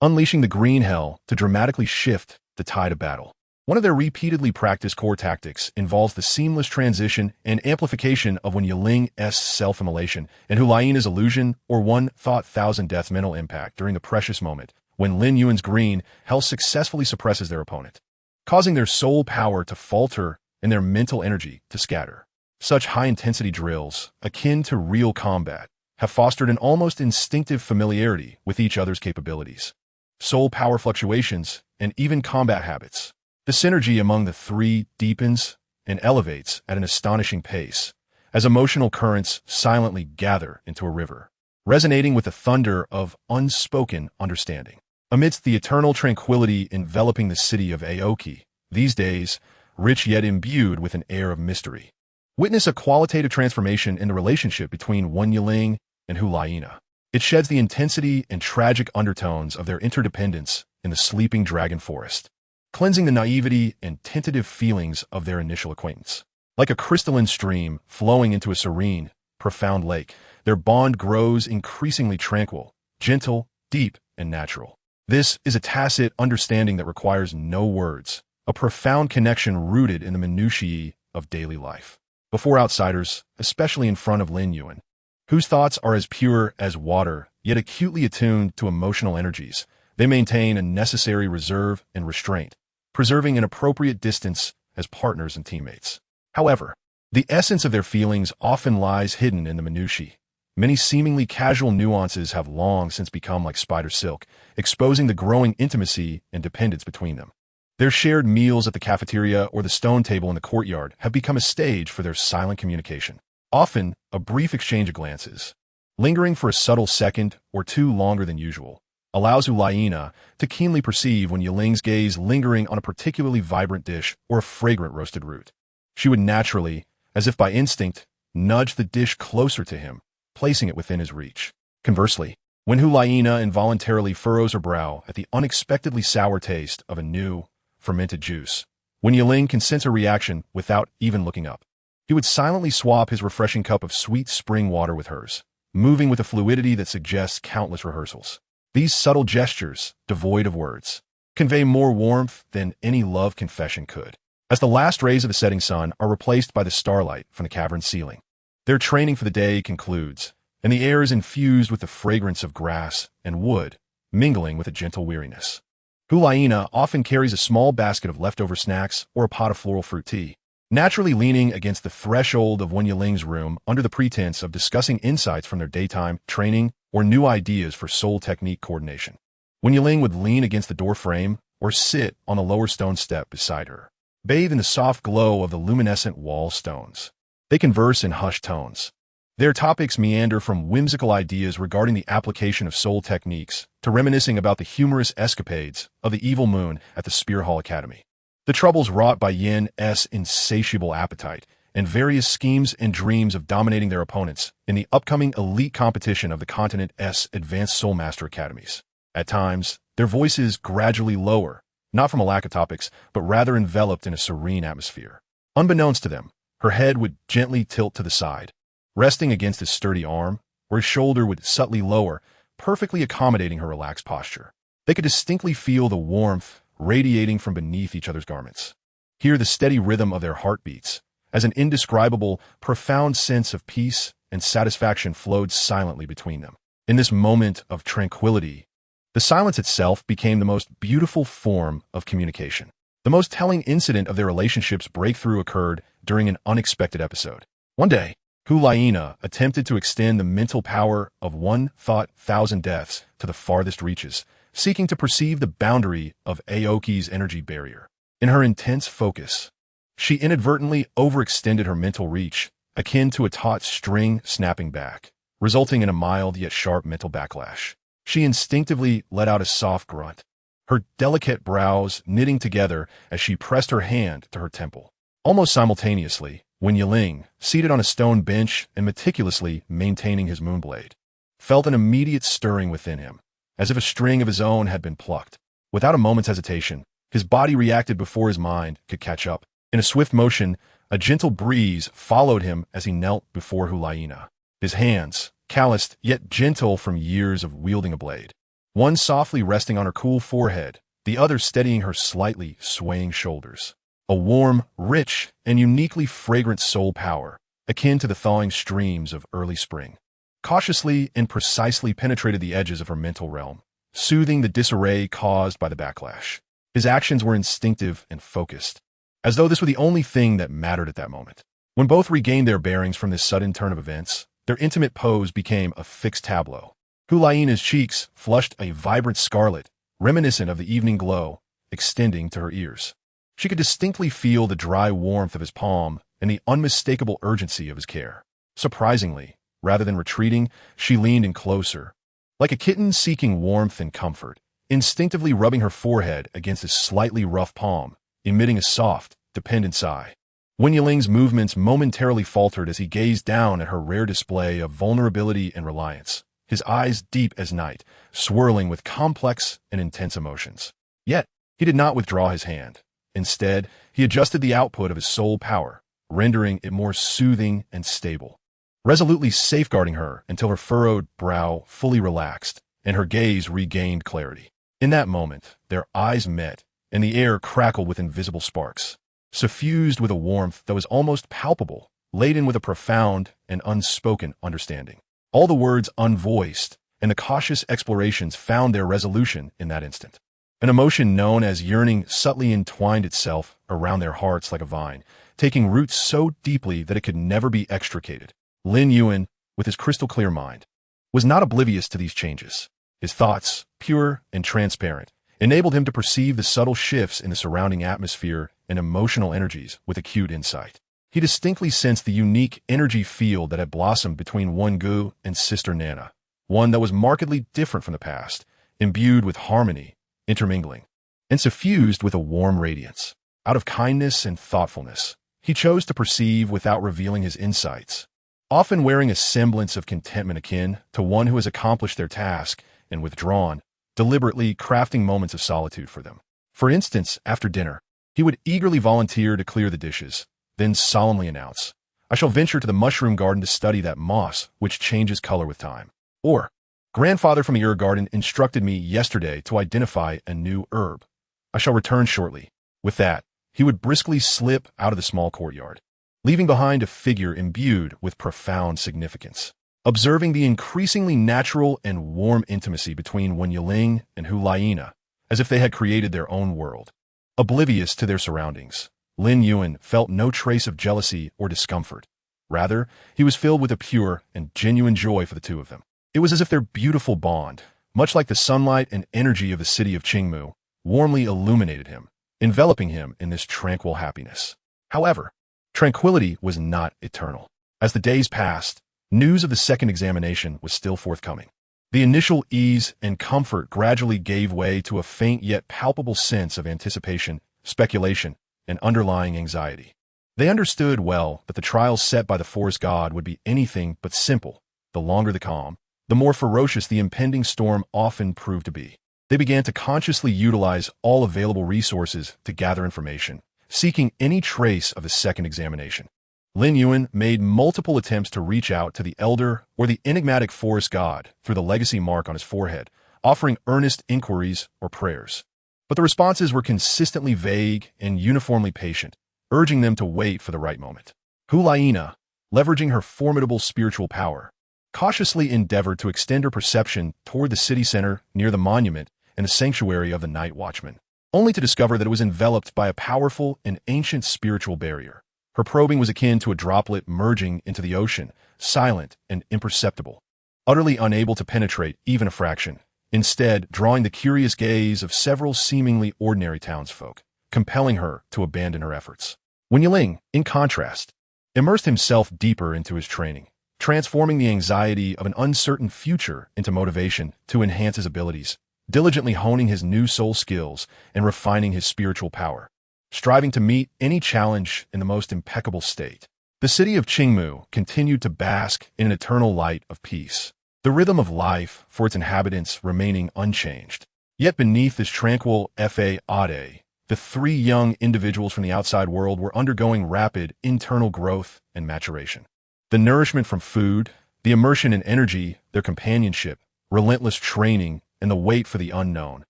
unleashing the green hell to dramatically shift the tide of battle. One of their repeatedly practiced core tactics involves the seamless transition and amplification of Wen Yiling's self-immolation and Hu Liena's illusion or 1,000 deaths mental impact during the precious moment when Lin Yuan's green hell successfully suppresses their opponent, causing their soul power to falter and their mental energy to scatter. Such high-intensity drills, akin to real combat, have fostered an almost instinctive familiarity with each other's capabilities, soul power fluctuations, and even combat habits. The synergy among the three deepens and elevates at an astonishing pace, as emotional currents silently gather into a river, resonating with the thunder of unspoken understanding. Amidst the eternal tranquility enveloping the city of Aoki, these days, rich yet imbued with an air of mystery, witness a qualitative transformation in the relationship between Wen Yiling and Hu Liena. It sheds the intensity and tragic undertones of their interdependence in the sleeping dragon forest, cleansing the naivety and tentative feelings of their initial acquaintance. Like a crystalline stream flowing into a serene, profound lake, their bond grows increasingly tranquil, gentle, deep, and natural. This is a tacit understanding that requires no words, a profound connection rooted in the minutiae of daily life. Before outsiders, especially in front of Lin Yuan, whose thoughts are as pure as water, yet acutely attuned to emotional energies, they maintain a necessary reserve and restraint, preserving an appropriate distance as partners and teammates. However, the essence of their feelings often lies hidden in the minutiae. Many seemingly casual nuances have long since become like spider silk, exposing the growing intimacy and dependence between them. Their shared meals at the cafeteria or the stone table in the courtyard have become a stage for their silent communication. Often, a brief exchange of glances, lingering for a subtle second or two longer than usual, allows Hu Liena to keenly perceive Wen Yiling's gaze lingering on a particularly vibrant dish or a fragrant roasted root. She would naturally, as if by instinct, nudge the dish closer to him, placing it within his reach. Conversely, when Hu Liena involuntarily furrows her brow at the unexpectedly sour taste of a new, fermented juice, Wen Yiling can sense her reaction without even looking up. He would silently swap his refreshing cup of sweet spring water with hers, moving with a fluidity that suggests countless rehearsals. These subtle gestures, devoid of words, convey more warmth than any love confession could. As the last rays of the setting sun are replaced by the starlight from the cavern's ceiling, their training for the day concludes, and the air is infused with the fragrance of grass and wood, mingling with a gentle weariness. Hu Liena often carries a small basket of leftover snacks or a pot of floral fruit tea, naturally leaning against the threshold of Wen Yiling's room under the pretense of discussing insights from their daytime training or new ideas for soul technique coordination. Wen Yiling would lean against the door frame or sit on the lower stone step beside her, bathe in the soft glow of the luminescent wall stones. They converse in hushed tones. Their topics meander from whimsical ideas regarding the application of soul techniques to reminiscing about the humorous escapades of the evil moon at the Spear Hall Academy, the troubles wrought by Yin's insatiable appetite, and various schemes and dreams of dominating their opponents in the upcoming elite competition of the continent's advanced soul master academies. At times, their voices gradually lower, not from a lack of topics, but rather enveloped in a serene atmosphere. Unbeknownst to them, her head would gently tilt to the side, resting against his sturdy arm, or his shoulder would subtly lower, perfectly accommodating her relaxed posture. They could distinctly feel the warmth radiating from beneath each other's garments, hear the steady rhythm of their heartbeats, as an indescribable, profound sense of peace and satisfaction flowed silently between them. In this moment of tranquility, the silence itself became the most beautiful form of communication. The most telling incident of their relationship's breakthrough occurred during an unexpected episode. One day, Hu Liena attempted to extend the mental power of 1,000 deaths to the farthest reaches, seeking to perceive the boundary of Aoki's energy barrier. In her intense focus, she inadvertently overextended her mental reach, akin to a taut string snapping back, resulting in a mild yet sharp mental backlash. She instinctively let out a soft grunt, her delicate brows knitting together as she pressed her hand to her temple. Almost simultaneously, Wen Yiling, seated on a stone bench and meticulously maintaining his moonblade, felt an immediate stirring within him, as if a string of his own had been plucked. Without a moment's hesitation, his body reacted before his mind could catch up. In a swift motion, a gentle breeze followed him as he knelt before Hu Liena, his hands, calloused yet gentle from years of wielding a blade, one softly resting on her cool forehead, the other steadying her slightly swaying shoulders. A warm, rich, and uniquely fragrant soul power, akin to the thawing streams of early spring, cautiously and precisely penetrated the edges of her mental realm, soothing the disarray caused by the backlash. His actions were instinctive and focused, as though this were the only thing that mattered at that moment. When both regained their bearings from this sudden turn of events, their intimate pose became a fixed tableau. Hu Liena's cheeks flushed a vibrant scarlet, reminiscent of the evening glow, extending to her ears. She could distinctly feel the dry warmth of his palm and the unmistakable urgency of his care. Surprisingly, rather than retreating, she leaned in closer, like a kitten seeking warmth and comfort, instinctively rubbing her forehead against his slightly rough palm, emitting a soft, dependent sigh. Wen Yiling's movements momentarily faltered as he gazed down at her rare display of vulnerability and reliance, his eyes deep as night, swirling with complex and intense emotions. Yet, he did not withdraw his hand. Instead, he adjusted the output of his soul power, rendering it more soothing and stable, resolutely safeguarding her until her furrowed brow fully relaxed and her gaze regained clarity. In that moment, their eyes met, and the air crackled with invisible sparks, suffused with a warmth that was almost palpable, laden with a profound and unspoken understanding. All the words unvoiced, and the cautious explorations found their resolution in that instant. An emotion known as yearning subtly entwined itself around their hearts like a vine, taking roots so deeply that it could never be extricated. Lin Yuan, with his crystal-clear mind, was not oblivious to these changes. His thoughts, pure and transparent, enabled him to perceive the subtle shifts in the surrounding atmosphere and emotional energies with acute insight. He distinctly sensed the unique energy field that had blossomed between Wen Gu and Sister Nana, one that was markedly different from the past, imbued with harmony, intermingling, and suffused with a warm radiance. Out of kindness and thoughtfulness, he chose to perceive without revealing his insights, often wearing a semblance of contentment akin to one who has accomplished their task and withdrawn, deliberately crafting moments of solitude for them. For instance, after dinner, he would eagerly volunteer to clear the dishes, then solemnly announce, "I shall venture to the mushroom garden to study that moss which changes color with time." Or, "Grandfather from the herb garden instructed me yesterday to identify a new herb. I shall return shortly." With that, he would briskly slip out of the small courtyard, leaving behind a figure imbued with profound significance. Observing the increasingly natural and warm intimacy between Wen Yiling and Hu Liena, as if they had created their own world. Oblivious to their surroundings, Lin Yuan felt no trace of jealousy or discomfort. Rather, he was filled with a pure and genuine joy for the two of them. It was as if their beautiful bond, much like the sunlight and energy of the city of Qingmu, warmly illuminated him, enveloping him in this tranquil happiness. However, tranquility was not eternal. As the days passed, news of the second examination was still forthcoming. The initial ease and comfort gradually gave way to a faint yet palpable sense of anticipation, speculation, and underlying anxiety. They understood well that the trial set by the forest god would be anything but simple. The longer the calm, the more ferocious the impending storm often proved to be. They began to consciously utilize all available resources to gather information, seeking any trace of the second examination. Lin Yuan made multiple attempts to reach out to the elder or the enigmatic forest god through the legacy mark on his forehead, offering earnest inquiries or prayers. But the responses were consistently vague and uniformly patient, urging them to wait for the right moment. Hu Liena, leveraging her formidable spiritual power, cautiously endeavored to extend her perception toward the city center near the monument and the sanctuary of the Night Watchman, only to discover that it was enveloped by a powerful and ancient spiritual barrier. Her probing was akin to a droplet merging into the ocean, silent and imperceptible, utterly unable to penetrate even a fraction, instead drawing the curious gaze of several seemingly ordinary townsfolk, compelling her to abandon her efforts. Wen Yiling, in contrast, immersed himself deeper into his training, transforming the anxiety of an uncertain future into motivation to enhance his abilities, diligently honing his new soul skills and refining his spiritual power, striving to meet any challenge in the most impeccable state. The city of Qingmu continued to bask in an eternal light of peace, the rhythm of life for its inhabitants remaining unchanged. Yet beneath this tranquil facade, the three young individuals from the outside world were undergoing rapid internal growth and maturation. The nourishment from food, the immersion in energy, their companionship, relentless training, and the wait for the unknown.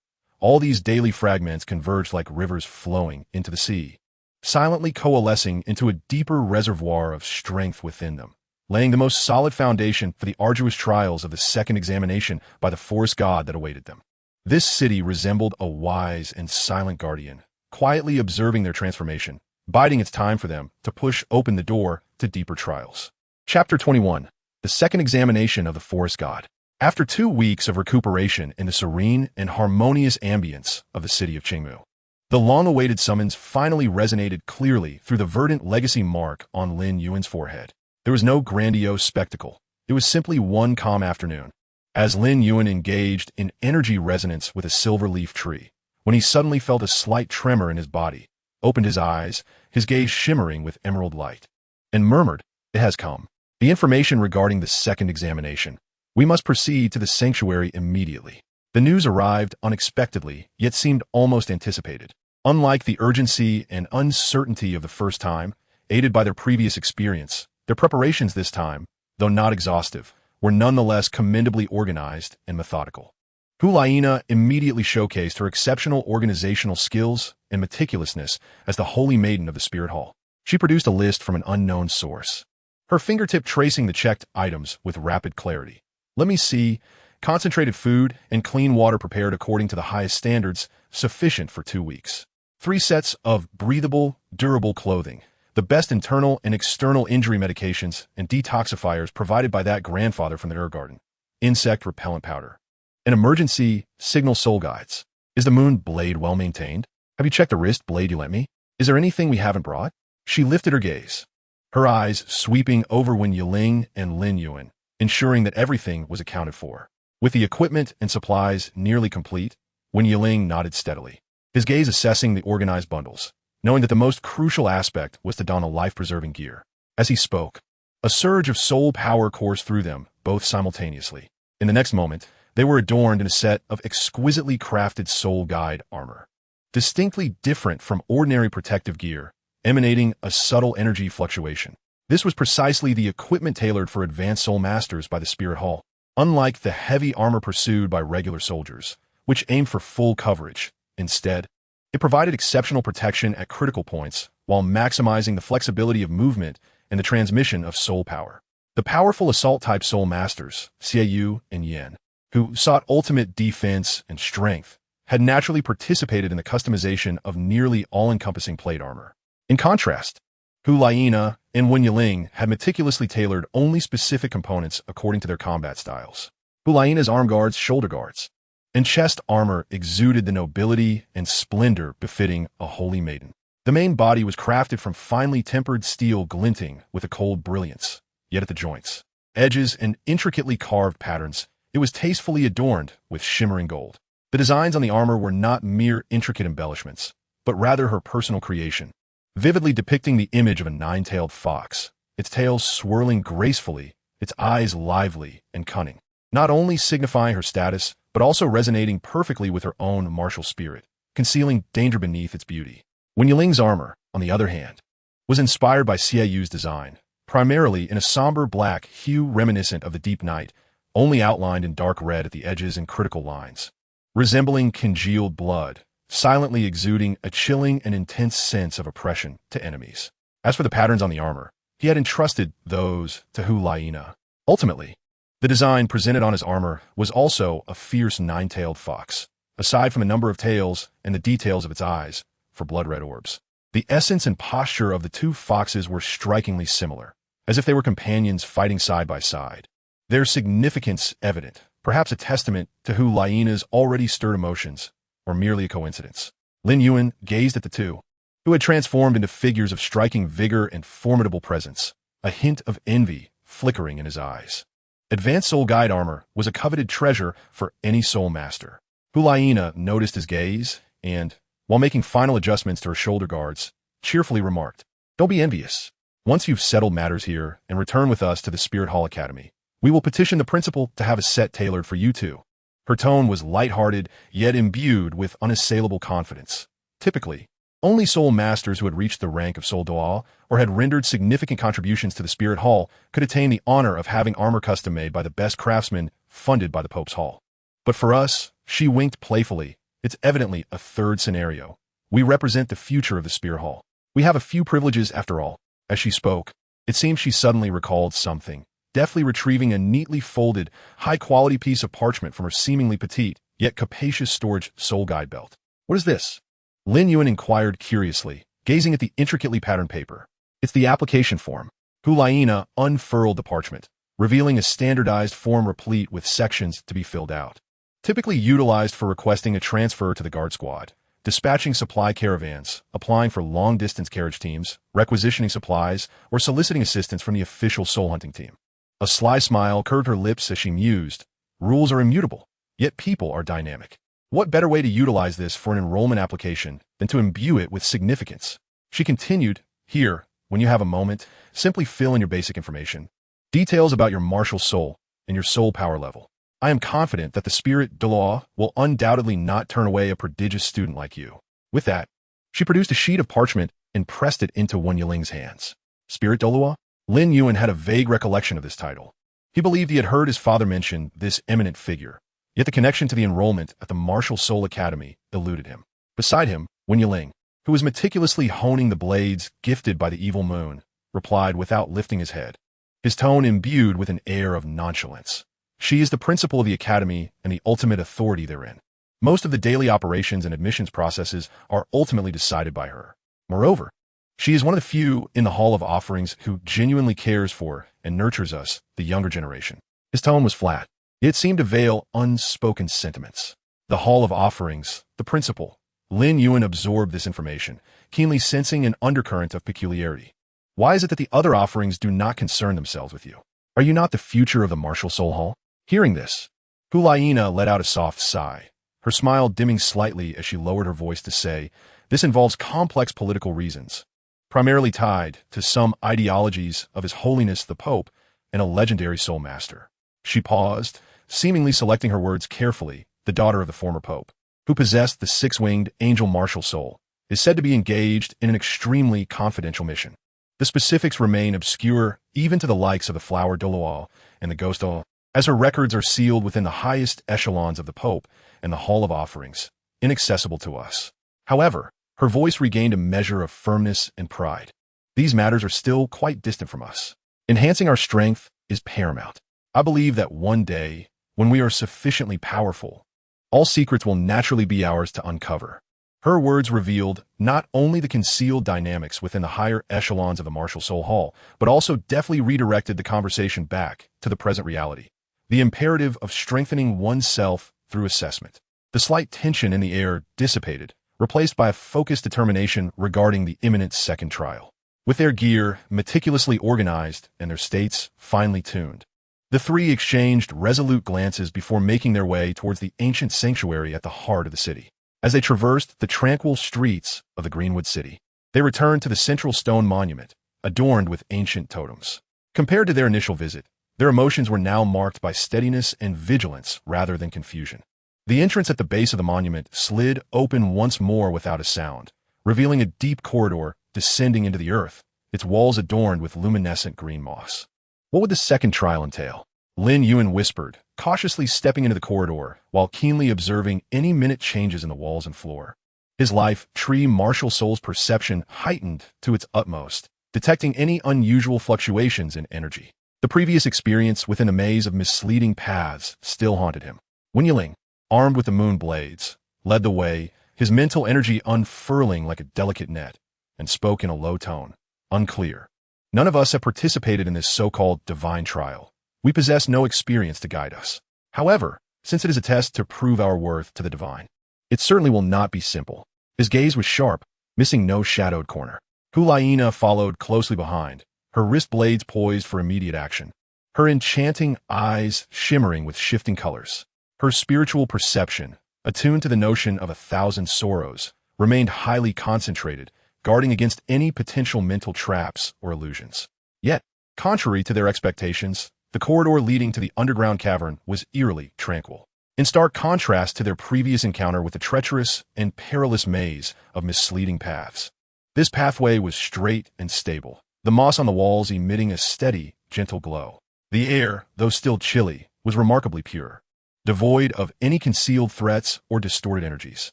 All these daily fragments converged like rivers flowing into the sea, silently coalescing into a deeper reservoir of strength within them, laying the most solid foundation for the arduous trials of the second examination by the forest god that awaited them. This city resembled a wise and silent guardian, quietly observing their transformation, biding its time for them to push open the door to deeper trials. Chapter 21. The Second Examination of the Forest God. After 2 weeks of recuperation in the serene and harmonious ambience of the city of Qingmu, the long-awaited summons finally resonated clearly through the verdant legacy mark on Lin Yuan's forehead. There was no grandiose spectacle. It was simply one calm afternoon, as Lin Yuan engaged in energy resonance with a silver leaf tree, when he suddenly felt a slight tremor in his body, opened his eyes, his gaze shimmering with emerald light, and murmured, "It has come. The information regarding the second examination. We must proceed to the sanctuary immediately." The news arrived unexpectedly, yet seemed almost anticipated. Unlike the urgency and uncertainty of the first time, aided by their previous experience, their preparations this time, though not exhaustive, were nonetheless commendably organized and methodical. Hu Liena immediately showcased her exceptional organizational skills and meticulousness as the Holy Maiden of the Spirit Hall. She produced a list from an unknown source, her fingertip tracing the checked items with rapid clarity. Let me see. Concentrated food and clean water prepared according to the highest standards, sufficient for 2 weeks. 3 sets of breathable, durable clothing. The best internal and external injury medications and detoxifiers provided by that grandfather from the herb garden. Insect repellent powder. An emergency signal soul guides. Is the moon blade well maintained? Have you checked the wrist blade you lent me? Is there anything we haven't brought? She lifted her gaze, her eyes sweeping over Wen Yiling and Lin Yuan, ensuring that everything was accounted for. With the equipment and supplies nearly complete, Wen Yiling nodded steadily, his gaze assessing the organized bundles, knowing that the most crucial aspect was to don a life-preserving gear. As he spoke, a surge of soul power coursed through them, both simultaneously. In the next moment, they were adorned in a set of exquisitely crafted soul guide armor, distinctly different from ordinary protective gear, emanating a subtle energy fluctuation. This was precisely the equipment tailored for advanced soul masters by the Spirit Hall. Unlike the heavy armor pursued by regular soldiers, which aimed for full coverage, instead, it provided exceptional protection at critical points while maximizing the flexibility of movement and the transmission of soul power. The powerful assault-type soul masters, Xiaoyu and Yan, who sought ultimate defense and strength, had naturally participated in the customization of nearly all-encompassing plate armor. In contrast, Hu Liena and Wen Yiling had meticulously tailored only specific components according to their combat styles. Hu Liena's arm guards, shoulder guards, and chest armor exuded the nobility and splendor befitting a holy maiden. The main body was crafted from finely tempered steel glinting with a cold brilliance, yet at the joints, edges, and intricately carved patterns, it was tastefully adorned with shimmering gold. The designs on the armor were not mere intricate embellishments, but rather her personal creation, vividly depicting the image of a 9-tailed fox, its tail swirling gracefully, its eyes lively and cunning, not only signifying her status, but also resonating perfectly with her own martial spirit, concealing danger beneath its beauty. Wen Yiling's armor, on the other hand, was inspired by Xiaoyu's design, primarily in a somber black hue reminiscent of the deep night, only outlined in dark red at the edges and critical lines, resembling congealed blood, silently exuding a chilling and intense sense of oppression to enemies. As for the patterns on the armor, he had entrusted those to Hu Liena. Ultimately, the design presented on his armor was also a fierce 9-tailed fox, aside from a number of tails and the details of its eyes for blood-red orbs. The essence and posture of the 2 foxes were strikingly similar, as if they were companions fighting side by side. Their significance evident, perhaps a testament to Hu Liena's already stirred emotions, or merely a coincidence. Lin Yuan gazed at the 2, who had transformed into figures of striking vigor and formidable presence, a hint of envy flickering in his eyes. Advanced soul guide armor was a coveted treasure for any soul master, Hu Liena noticed his gaze and, while making final adjustments to her shoulder guards, cheerfully remarked, "Don't be envious. Once you've settled matters here and return with us to the Spirit Hall Academy, we will petition the principal to have a set tailored for you two." Her tone was light-hearted, yet imbued with unassailable confidence. Typically, only soul masters who had reached the rank of Soul Duo or had rendered significant contributions to the Spirit Hall could attain the honor of having armor custom-made by the best craftsmen funded by the Pope's Hall. But for us, she winked playfully, it's evidently a third scenario. We represent the future of the Spirit Hall. We have a few privileges after all. As she spoke, it seemed she suddenly recalled something, deftly retrieving a neatly folded, high-quality piece of parchment from her seemingly petite, yet capacious storage soul guide belt. "What is this?" Lin Yuan inquired curiously, gazing at the intricately patterned paper. "It's the application form." Hu Liena unfurled the parchment, revealing a standardized form replete with sections to be filled out. Typically utilized for requesting a transfer to the guard squad, dispatching supply caravans, applying for long-distance carriage teams, requisitioning supplies, or soliciting assistance from the official soul hunting team. A sly smile curved her lips as she mused. Rules are immutable, yet people are dynamic. What better way to utilize this for an enrollment application than to imbue it with significance? She continued, "Here, when you have a moment, simply fill in your basic information. Details about your martial soul and your soul power level. I am confident that the Spirit Douluo will undoubtedly not turn away a prodigious student like you." With that, she produced a sheet of parchment and pressed it into Wen Yiling's hands. Spirit Douluo? Lin Yuan had a vague recollection of this title. He believed he had heard his father mention this eminent figure, yet the connection to the enrollment at the Martial Soul Academy eluded him. Beside him, Wen Yiling, who was meticulously honing the blades gifted by the evil moon, replied without lifting his head, his tone imbued with an air of nonchalance. "She is the principal of the academy and the ultimate authority therein. Most of the daily operations and admissions processes are ultimately decided by her. Moreover, she is one of the few in the Hall of Offerings who genuinely cares for and nurtures us, the younger generation." His tone was flat. It seemed to veil unspoken sentiments. The Hall of Offerings, the principal. Lin Yuan absorbed this information, keenly sensing an undercurrent of peculiarity. Why is it that the other offerings do not concern themselves with you? Are you not the future of the Martial Soul Hall? Hearing this, Hu Liena let out a soft sigh, her smile dimming slightly as she lowered her voice to say, "This involves complex political reasons, primarily tied to some ideologies of His Holiness the Pope and a legendary soul master." She paused, seemingly selecting her words carefully. The daughter of the former Pope, who possessed the six-winged angel martial soul, is said to be engaged in an extremely confidential mission. The specifics remain obscure even to the likes of the Flower Douluo and the Ghost Douluo, as her records are sealed within the highest echelons of the Pope and the Hall of Offerings, inaccessible to us. However, her voice regained a measure of firmness and pride. "These matters are still quite distant from us. Enhancing our strength is paramount. I believe that one day, when we are sufficiently powerful, all secrets will naturally be ours to uncover." Her words revealed not only the concealed dynamics within the higher echelons of the Martial Soul Hall, but also deftly redirected the conversation back to the present reality. The imperative of strengthening oneself through assessment. The slight tension in the air dissipated, replaced by a focused determination regarding the imminent second trial. With their gear meticulously organized and their states finely tuned, the three exchanged resolute glances before making their way towards the ancient sanctuary at the heart of the city. As they traversed the tranquil streets of the Greenwood City, they returned to the central stone monument, adorned with ancient totems. Compared to their initial visit, their emotions were now marked by steadiness and vigilance rather than confusion. The entrance at the base of the monument slid open once more without a sound, revealing a deep corridor descending into the earth, its walls adorned with luminescent green moss. What would the second trial entail? Lin Yuan whispered, cautiously stepping into the corridor while keenly observing any minute changes in the walls and floor. His life tree martial soul's perception heightened to its utmost, detecting any unusual fluctuations in energy. The previous experience within a maze of misleading paths still haunted him. Wen Yiling, armed with the moon blades, led the way, his mental energy unfurling like a delicate net, and spoke in a low tone, unclear. "None of us have participated in this so-called divine trial. We possess no experience to guide us. However, since it is a test to prove our worth to the divine, it certainly will not be simple." His gaze was sharp, missing no shadowed corner. Hu Liena followed closely behind, her wrist blades poised for immediate action, her enchanting eyes shimmering with shifting colors. Her spiritual perception, attuned to the notion of 1,000 sorrows, remained highly concentrated, guarding against any potential mental traps or illusions. Yet, contrary to their expectations, the corridor leading to the underground cavern was eerily tranquil. In stark contrast to their previous encounter with the treacherous and perilous maze of misleading paths. This pathway was straight and stable, the moss on the walls emitting a steady, gentle glow. The air, though still chilly, was remarkably pure, devoid of any concealed threats or distorted energies.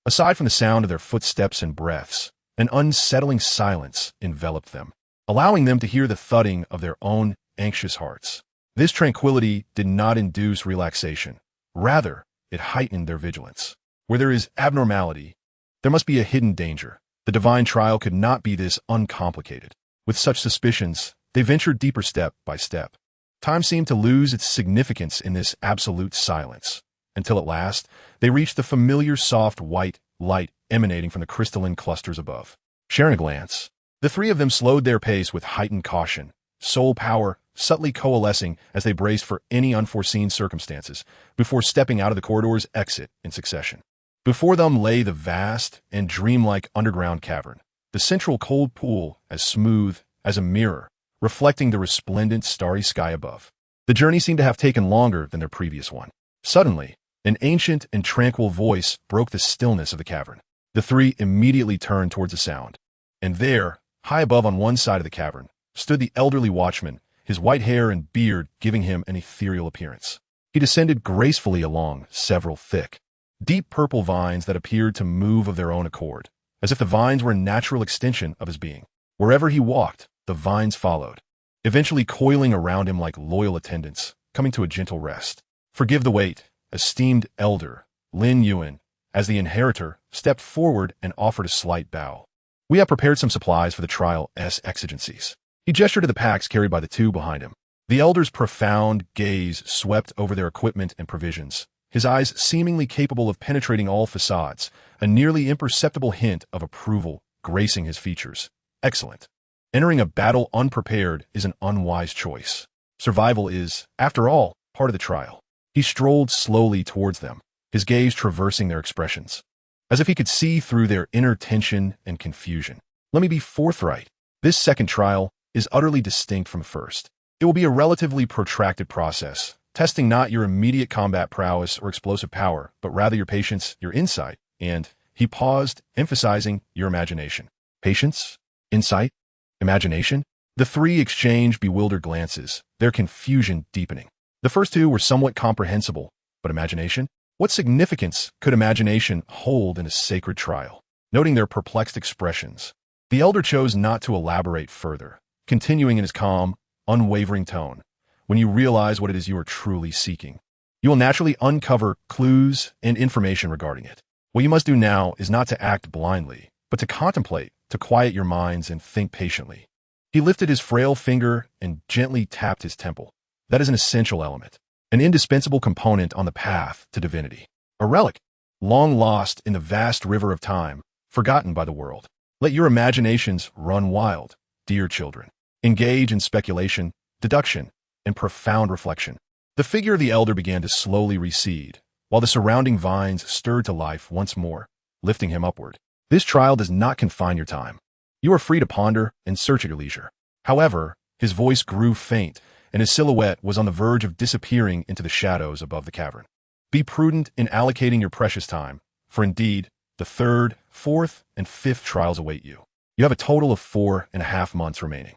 Aside from the sound of their footsteps and breaths, an unsettling silence enveloped them, allowing them to hear the thudding of their own anxious hearts. This tranquility did not induce relaxation. Rather, it heightened their vigilance. Where there is abnormality, there must be a hidden danger. The divine trial could not be this uncomplicated. With such suspicions, they ventured deeper step by step. Time seemed to lose its significance in this absolute silence, until at last they reached the familiar soft white light emanating from the crystalline clusters above. Sharing a glance, the three of them slowed their pace with heightened caution, soul power subtly coalescing as they braced for any unforeseen circumstances before stepping out of the corridor's exit in succession. Before them lay the vast and dreamlike underground cavern, the central cold pool as smooth as a mirror, reflecting the resplendent starry sky above. The journey seemed to have taken longer than their previous one. Suddenly, an ancient and tranquil voice broke the stillness of the cavern. The three immediately turned towards the sound. And there, high above on one side of the cavern, stood the elderly watchman, his white hair and beard giving him an ethereal appearance. He descended gracefully along several thick, deep purple vines that appeared to move of their own accord, as if the vines were a natural extension of his being. Wherever he walked, the vines followed, eventually coiling around him like loyal attendants, coming to a gentle rest. Forgive the wait, esteemed elder, Lin Yuan, as the inheritor stepped forward and offered a slight bow. We have prepared some supplies for the trial's exigencies. He gestured to the packs carried by the two behind him. The elder's profound gaze swept over their equipment and provisions, his eyes seemingly capable of penetrating all facades, a nearly imperceptible hint of approval gracing his features. Excellent. Entering a battle unprepared is an unwise choice. Survival is, after all, part of the trial. He strolled slowly towards them, his gaze traversing their expressions, as if he could see through their inner tension and confusion. Let me be forthright. This second trial is utterly distinct from the first. It will be a relatively protracted process, testing not your immediate combat prowess or explosive power, but rather your patience, your insight, and, he paused, emphasizing, your imagination. Patience? Insight? Imagination? The three exchanged bewildered glances, their confusion deepening. The first two were somewhat comprehensible, but imagination? What significance could imagination hold in a sacred trial? Noting their perplexed expressions, the elder chose not to elaborate further, continuing in his calm, unwavering tone. When you realize what it is you are truly seeking, you will naturally uncover clues and information regarding it. What you must do now is not to act blindly, but to contemplate, to quiet your minds and think patiently. He lifted his frail finger and gently tapped his temple. That is an essential element, an indispensable component on the path to divinity. A relic, long lost in the vast river of time, forgotten by the world. Let your imaginations run wild, dear children. Engage in speculation, deduction, and profound reflection. The figure of the elder began to slowly recede, while the surrounding vines stirred to life once more, lifting him upward. This trial does not confine your time. You are free to ponder and search at your leisure. However, his voice grew faint, and his silhouette was on the verge of disappearing into the shadows above the cavern. Be prudent in allocating your precious time, for indeed, the third, fourth, and fifth trials await you. You have a total of 4.5 months remaining.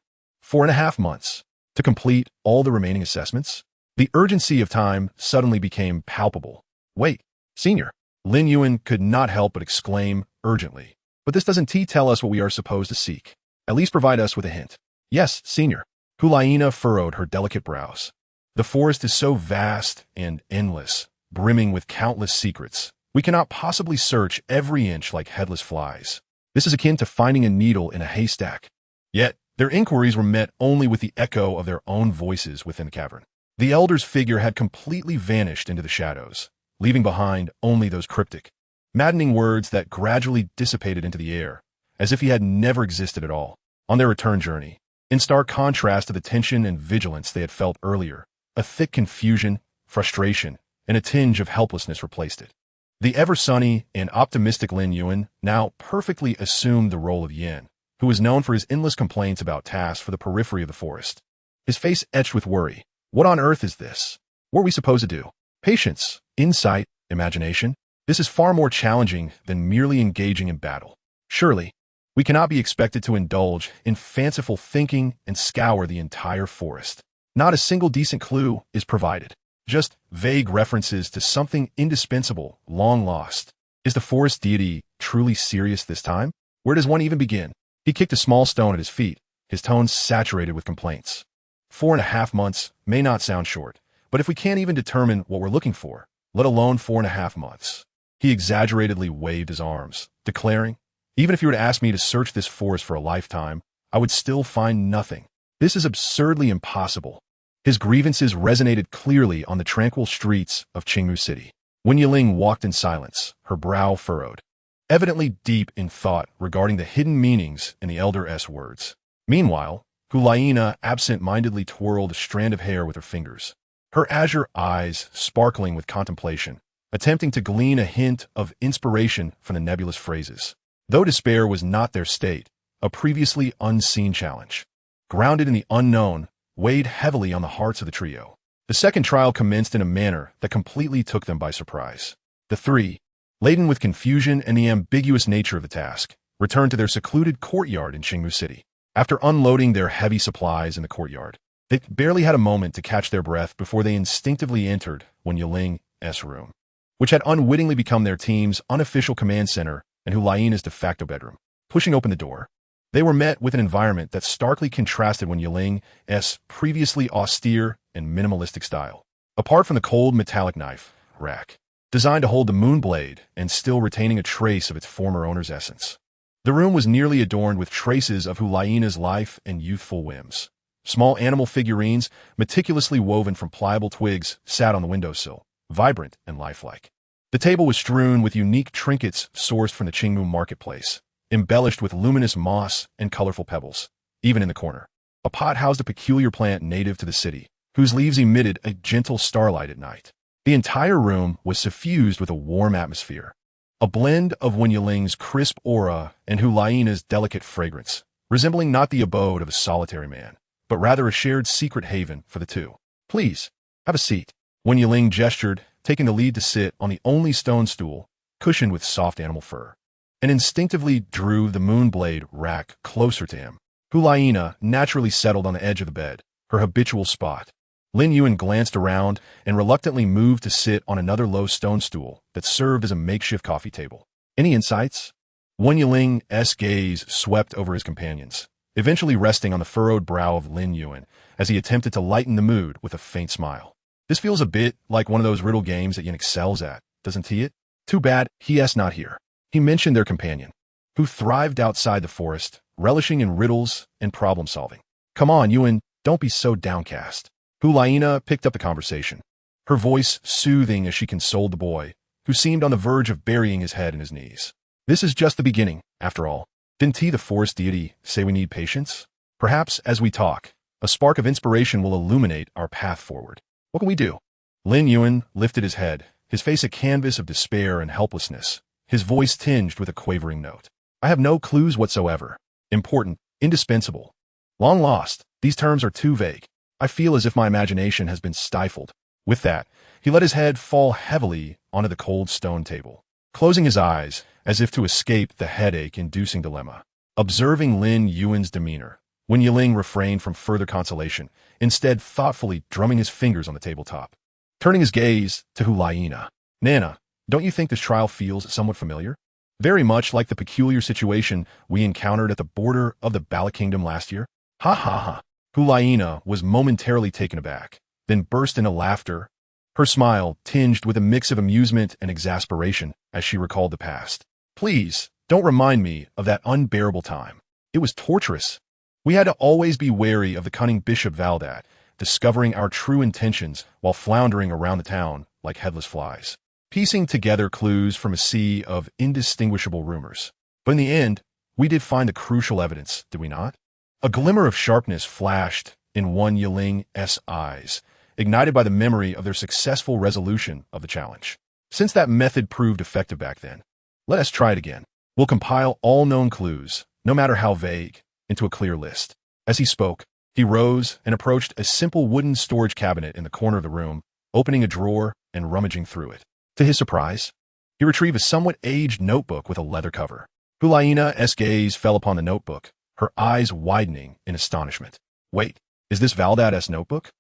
4.5 months to complete all the remaining assessments? The urgency of time suddenly became palpable. Wait, senior. Lin Yuan could not help but exclaim urgently. But this doesn't tell us what we are supposed to seek. At least provide us with a hint. Yes, senior. Hu Liena furrowed her delicate brows. The forest is so vast and endless, brimming with countless secrets. We cannot possibly search every inch like headless flies. This is akin to finding a needle in a haystack. Yet, their inquiries were met only with the echo of their own voices within the cavern. The elder's figure had completely vanished into the shadows, leaving behind only those cryptic, maddening words that gradually dissipated into the air, as if he had never existed at all. On their return journey, in stark contrast to the tension and vigilance they had felt earlier, a thick confusion, frustration, and a tinge of helplessness replaced it. The ever-sunny and optimistic Lin Yuan now perfectly assumed the role of Yin, who was known for his endless complaints about tasks for the periphery of the forest. His face etched with worry. What on earth is this? What are we supposed to do? Patience, insight, imagination? This is far more challenging than merely engaging in battle. Surely, we cannot be expected to indulge in fanciful thinking and scour the entire forest. Not a single decent clue is provided. Just vague references to something indispensable, long lost. Is the forest deity truly serious this time? Where does one even begin? He kicked a small stone at his feet, his tones saturated with complaints. 4.5 months may not sound short, but if we can't even determine what we're looking for, let alone 4.5 months. He exaggeratedly waved his arms, declaring, even if you were to ask me to search this forest for a lifetime, I would still find nothing. This is absurdly impossible. His grievances resonated clearly on the tranquil streets of Qingmu City. Wen Yiling walked in silence, her brow furrowed, evidently deep in thought regarding the hidden meanings in the elder's words. Meanwhile, Hu Liena absent-mindedly twirled a strand of hair with her fingers, her azure eyes sparkling with contemplation, attempting to glean a hint of inspiration from the nebulous phrases. Though despair was not their state, a previously unseen challenge, grounded in the unknown, weighed heavily on the hearts of the trio. The second trial commenced in a manner that completely took them by surprise. The three, laden with confusion and the ambiguous nature of the task, returned to their secluded courtyard in Qingmu City. After unloading their heavy supplies in the courtyard, they barely had a moment to catch their breath before they instinctively entered Wen Yiling's room, which had unwittingly become their team's unofficial command center and Hu Liena's de facto bedroom. Pushing open the door, they were met with an environment that starkly contrasted Wen Yiling's previously austere and minimalistic style. Apart from the cold metallic knife rack, designed to hold the moon blade and still retaining a trace of its former owner's essence, the room was nearly adorned with traces of Hu Liena's life and youthful whims. Small animal figurines, meticulously woven from pliable twigs, sat on the windowsill, vibrant and lifelike. The table was strewn with unique trinkets sourced from the Qingmu marketplace, embellished with luminous moss and colorful pebbles. Even in the corner, a pot housed a peculiar plant native to the city, whose leaves emitted a gentle starlight at night. The entire room was suffused with a warm atmosphere, a blend of Wen Yiling's crisp aura and Hu Liena's delicate fragrance, resembling not the abode of a solitary man, but rather a shared secret haven for the two. Please, have a seat. Wen Yiling gestured, taking the lead to sit on the only stone stool, cushioned with soft animal fur, and instinctively drew the moon blade rack closer to him. Hu Liena naturally settled on the edge of the bed, her habitual spot. Lin Yuan glanced around and reluctantly moved to sit on another low stone stool that served as a makeshift coffee table. Any insights? Wen Yiling's gaze swept over his companions, eventually resting on the furrowed brow of Lin Yuan as he attempted to lighten the mood with a faint smile. This feels a bit like one of those riddle games that Yin excels at, doesn't he? Too bad he's not here. He mentioned their companion, who thrived outside the forest, relishing in riddles and problem-solving. Come on, Yuan, don't be so downcast. Hu Liena picked up the conversation, her voice soothing as she consoled the boy, who seemed on the verge of burying his head in his knees. This is just the beginning, after all. Didn't he, the forest deity, say we need patience? Perhaps, as we talk, a spark of inspiration will illuminate our path forward. What can we do? Lin Yuan lifted his head, his face a canvas of despair and helplessness, his voice tinged with a quavering note. I have no clues whatsoever. Important, indispensable, long lost. These terms are too vague. I feel as if my imagination has been stifled. With that, he let his head fall heavily onto the cold stone table, closing his eyes as if to escape the headache-inducing dilemma. Observing Lin Yuan's demeanor, Wen Yiling refrained from further consolation, instead thoughtfully drumming his fingers on the tabletop. Turning his gaze to Hu Liena. Nana, don't you think this trial feels somewhat familiar? Very much like the peculiar situation we encountered at the border of the Bala Kingdom last year? Ha ha ha. Hu Liena was momentarily taken aback, then burst into laughter, her smile tinged with a mix of amusement and exasperation as she recalled the past. Please, don't remind me of that unbearable time. It was torturous. We had to always be wary of the cunning Bishop Valdat, discovering our true intentions while floundering around the town like headless flies, piecing together clues from a sea of indistinguishable rumors. But in the end, we did find the crucial evidence, did we not? A glimmer of sharpness flashed in Wen Yiling's eyes, ignited by the memory of their successful resolution of the challenge. Since that method proved effective back then, let us try it again. We'll compile all known clues, no matter how vague, into a clear list. As he spoke, he rose and approached a simple wooden storage cabinet in the corner of the room, opening a drawer and rummaging through it. To his surprise, he retrieved a somewhat aged notebook with a leather cover. Hu Liena's gaze fell upon the notebook, her eyes widening in astonishment. Wait, is this Valdad's notebook?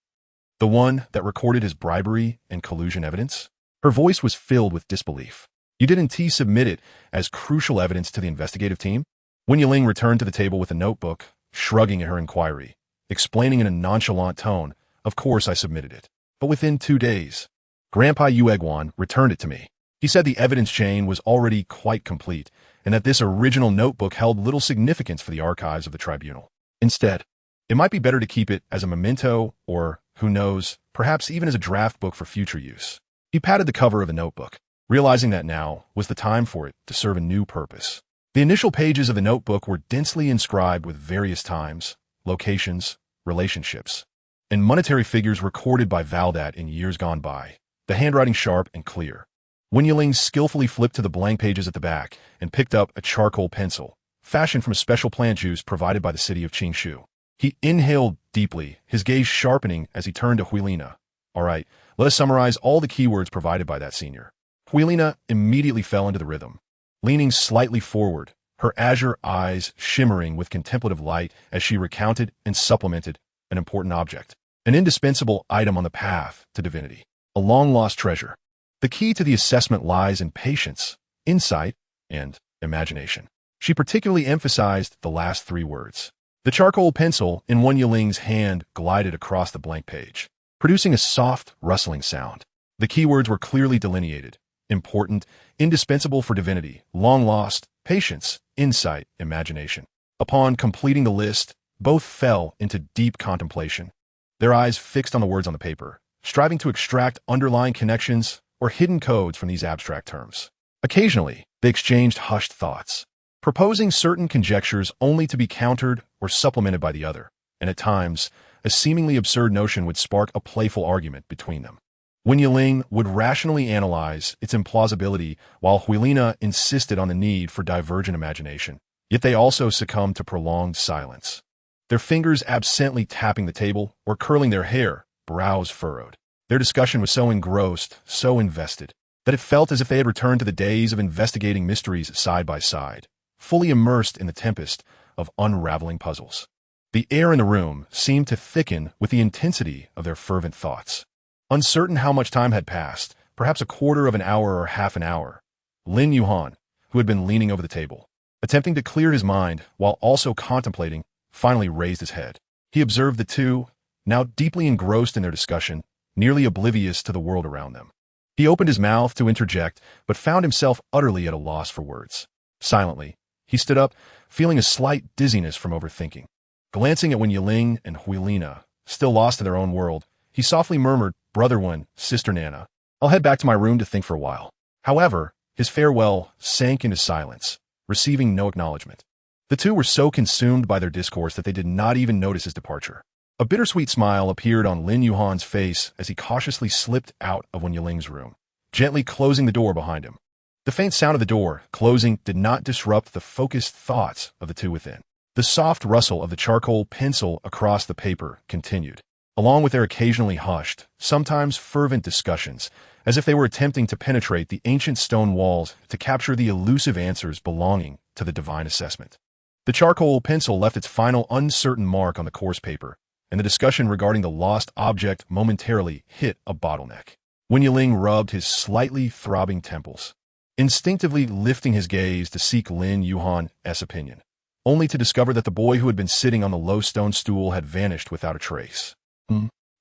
The one that recorded his bribery and collusion evidence? Her voice was filled with disbelief. You didn't submit it as crucial evidence to the investigative team? Wen Yiling returned to the table with a notebook, shrugging at her inquiry, explaining in a nonchalant tone, of course I submitted it. But within 2 days, Grandpa Yueguan returned it to me. He said the evidence chain was already quite complete, and that this original notebook held little significance for the archives of the tribunal. Instead, it might be better to keep it as a memento or, who knows, perhaps even as a draft book for future use. He patted the cover of the notebook, realizing that now was the time for it to serve a new purpose. The initial pages of the notebook were densely inscribed with various times, locations, relationships, and monetary figures recorded by Valdad in years gone by, the handwriting sharp and clear. Wen Yiling skillfully flipped to the blank pages at the back and picked up a charcoal pencil, fashioned from a special plant juice provided by the city of Qingshu. He inhaled deeply, his gaze sharpening as he turned to Hu Liena. All right, let us summarize all the keywords provided by that senior. Hu Liena immediately fell into the rhythm, leaning slightly forward, her azure eyes shimmering with contemplative light as she recounted and supplemented an important object, an indispensable item on the path to divinity, a long-lost treasure. The key to the assessment lies in patience, insight, and imagination. She particularly emphasized the last 3 words. The charcoal pencil in Wen Yiling's hand glided across the blank page, producing a soft, rustling sound. The keywords were clearly delineated: important, indispensable for divinity, long lost, patience, insight, imagination. Upon completing the list, both fell into deep contemplation, their eyes fixed on the words on the paper, striving to extract underlying connections or hidden codes from these abstract terms. Occasionally, they exchanged hushed thoughts, proposing certain conjectures only to be countered or supplemented by the other, and at times, a seemingly absurd notion would spark a playful argument between them. Wen Yiling would rationally analyze its implausibility while Hu Liena insisted on the need for divergent imagination, yet they also succumbed to prolonged silence, their fingers absently tapping the table or curling their hair, brows furrowed. Their discussion was so engrossed, so invested, that it felt as if they had returned to the days of investigating mysteries side by side, fully immersed in the tempest of unraveling puzzles. The air in the room seemed to thicken with the intensity of their fervent thoughts. Uncertain how much time had passed, perhaps a quarter of an hour or half an hour, Lin Yuhan, who had been leaning over the table, attempting to clear his mind while also contemplating, finally raised his head. He observed the two, now deeply engrossed in their discussion, nearly oblivious to the world around them. He opened his mouth to interject, but found himself utterly at a loss for words. Silently, he stood up, feeling a slight dizziness from overthinking. Glancing at Wen Yiling and Hu Liena, still lost in their own world, he softly murmured, "Brother Wen, Sister Nana, I'll head back to my room to think for a while." However, his farewell sank into silence, receiving no acknowledgement. The two were so consumed by their discourse that they did not even notice his departure. A bittersweet smile appeared on Lin Yuhan's face as he cautiously slipped out of Wen Yiling's room, gently closing the door behind him. The faint sound of the door closing did not disrupt the focused thoughts of the two within. The soft rustle of the charcoal pencil across the paper continued, along with their occasionally hushed, sometimes fervent discussions, as if they were attempting to penetrate the ancient stone walls to capture the elusive answers belonging to the divine assessment. The charcoal pencil left its final uncertain mark on the coarse paper, and the discussion regarding the lost object momentarily hit a bottleneck. Wen Yiling rubbed his slightly throbbing temples, instinctively lifting his gaze to seek Lin Yuhan's opinion, only to discover that the boy who had been sitting on the low stone stool had vanished without a trace.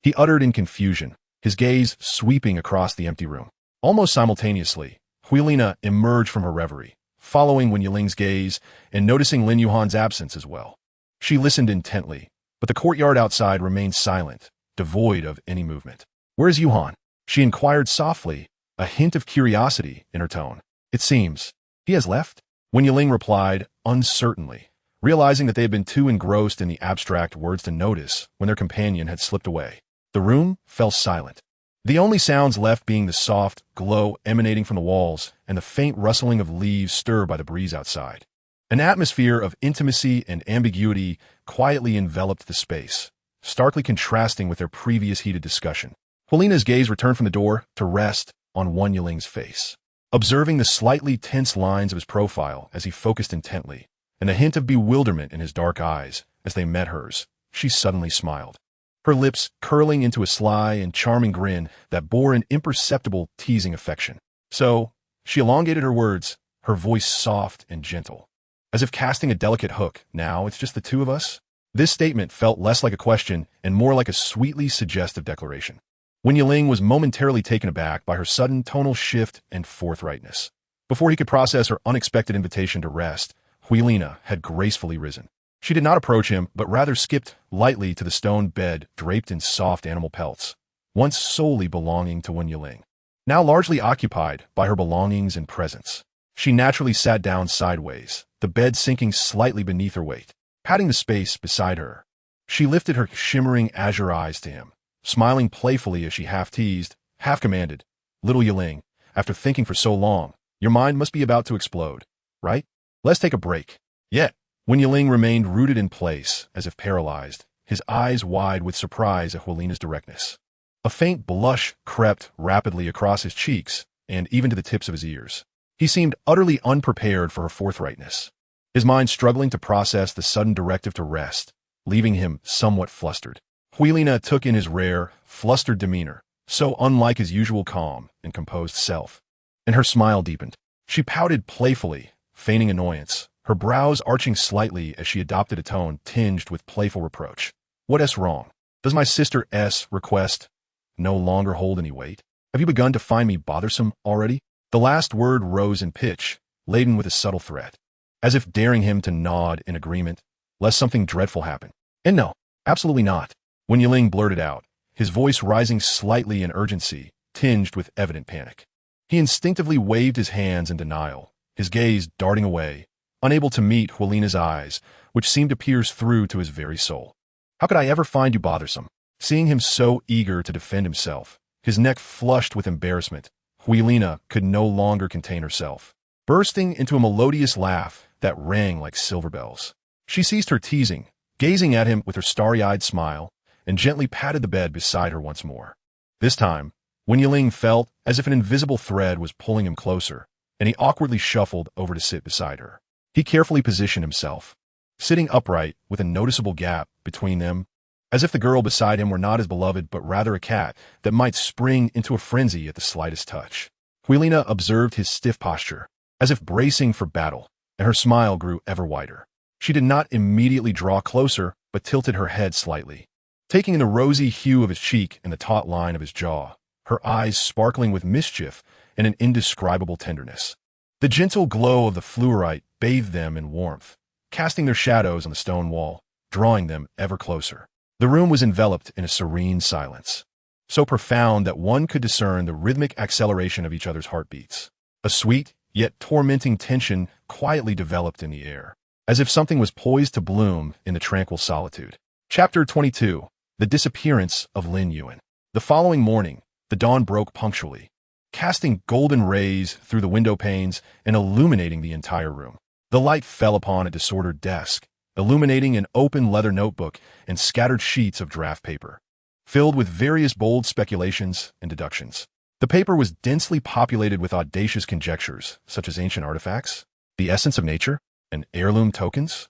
He uttered in confusion, his gaze sweeping across the empty room. Almost simultaneously, Hu Liena emerged from her reverie, following Wen Yiling's gaze and noticing Lin Yuhan's absence as well. She listened intently, but the courtyard outside remained silent, devoid of any movement. "Where's Yuhan?" she inquired softly, a hint of curiosity in her tone. "It seems he has left," Wen Yiling replied uncertainly, realizing that they had been too engrossed in the abstract words to notice when their companion had slipped away. The room fell silent. the only sounds left being the soft glow emanating from the walls and the faint rustling of leaves stirred by the breeze outside. An atmosphere of intimacy and ambiguity quietly enveloped the space, starkly contrasting with their previous heated discussion. Hu Liena's gaze returned from the door to rest on Wan Yiling's face. Observing the slightly tense lines of his profile as he focused intently, and a hint of bewilderment in his dark eyes as they met hers, she suddenly smiled, her lips curling into a sly and charming grin that bore an imperceptible teasing affection. So, she elongated her words, her voice soft and gentle, as if casting a delicate hook. Now it's just the two of us? This statement felt less like a question and more like a sweetly suggestive declaration. Wan Yiling was momentarily taken aback by her sudden tonal shift and forthrightness. Before he could process her unexpected invitation to rest, Hu Liena had gracefully risen. She did not approach him, but rather skipped lightly to the stone bed draped in soft animal pelts, once solely belonging to Wan Yiling, now largely occupied by her belongings and presence. She naturally sat down sideways, the bed sinking slightly beneath her weight, patting the space beside her. She lifted her shimmering azure eyes to him, smiling playfully as she half-teased, half-commanded, "Little Yiling, after thinking for so long, your mind must be about to explode, right? Let's take a break." Yet, Wan Yiling remained rooted in place, as if paralyzed, his eyes wide with surprise at Hu Liena's directness. A faint blush crept rapidly across his cheeks and even to the tips of his ears. He seemed utterly unprepared for her forthrightness, his mind struggling to process the sudden directive to rest, leaving him somewhat flustered. Hu Liena took in his rare, flustered demeanor, so unlike his usual calm and composed self, and her smile deepened. She pouted playfully, feigning annoyance, her brows arching slightly as she adopted a tone tinged with playful reproach. "What's wrong? Does my sister's request no longer hold any weight? Have you begun to find me bothersome already?" The last word rose in pitch, laden with a subtle threat, as if daring him to nod in agreement, lest something dreadful happen. "And no, absolutely not," Wan Yiling blurted out, his voice rising slightly in urgency, tinged with evident panic. He instinctively waved his hands in denial, his gaze darting away, unable to meet Hu Liena's eyes, which seemed to pierce through to his very soul. "How could I ever find you bothersome?" Seeing him so eager to defend himself, his neck flushed with embarrassment, Hu Liena could no longer contain herself, bursting into a melodious laugh that rang like silver bells. She ceased her teasing, gazing at him with her starry-eyed smile, and gently patted the bed beside her once more. This time, Wan Yiling felt as if an invisible thread was pulling him closer, and he awkwardly shuffled over to sit beside her. He carefully positioned himself, sitting upright with a noticeable gap between them, as if the girl beside him were not his beloved but rather a cat that might spring into a frenzy at the slightest touch. Hu Liena observed his stiff posture, as if bracing for battle, and her smile grew ever wider. She did not immediately draw closer, but tilted her head slightly, taking in the rosy hue of his cheek and the taut line of his jaw, her eyes sparkling with mischief and an indescribable tenderness. The gentle glow of the fluorite bathed them in warmth, casting their shadows on the stone wall, drawing them ever closer. The room was enveloped in a serene silence, so profound that one could discern the rhythmic acceleration of each other's heartbeats. A sweet, yet tormenting tension quietly developed in the air, as if something was poised to bloom in the tranquil solitude. Chapter 22. The Disappearance of Lin Yuan. The following morning, the dawn broke punctually, casting golden rays through the window panes and illuminating the entire room. The light fell upon a disordered desk, illuminating an open leather notebook and scattered sheets of draft paper, filled with various bold speculations and deductions. The paper was densely populated with audacious conjectures, such as ancient artifacts, the essence of nature, and heirloom tokens,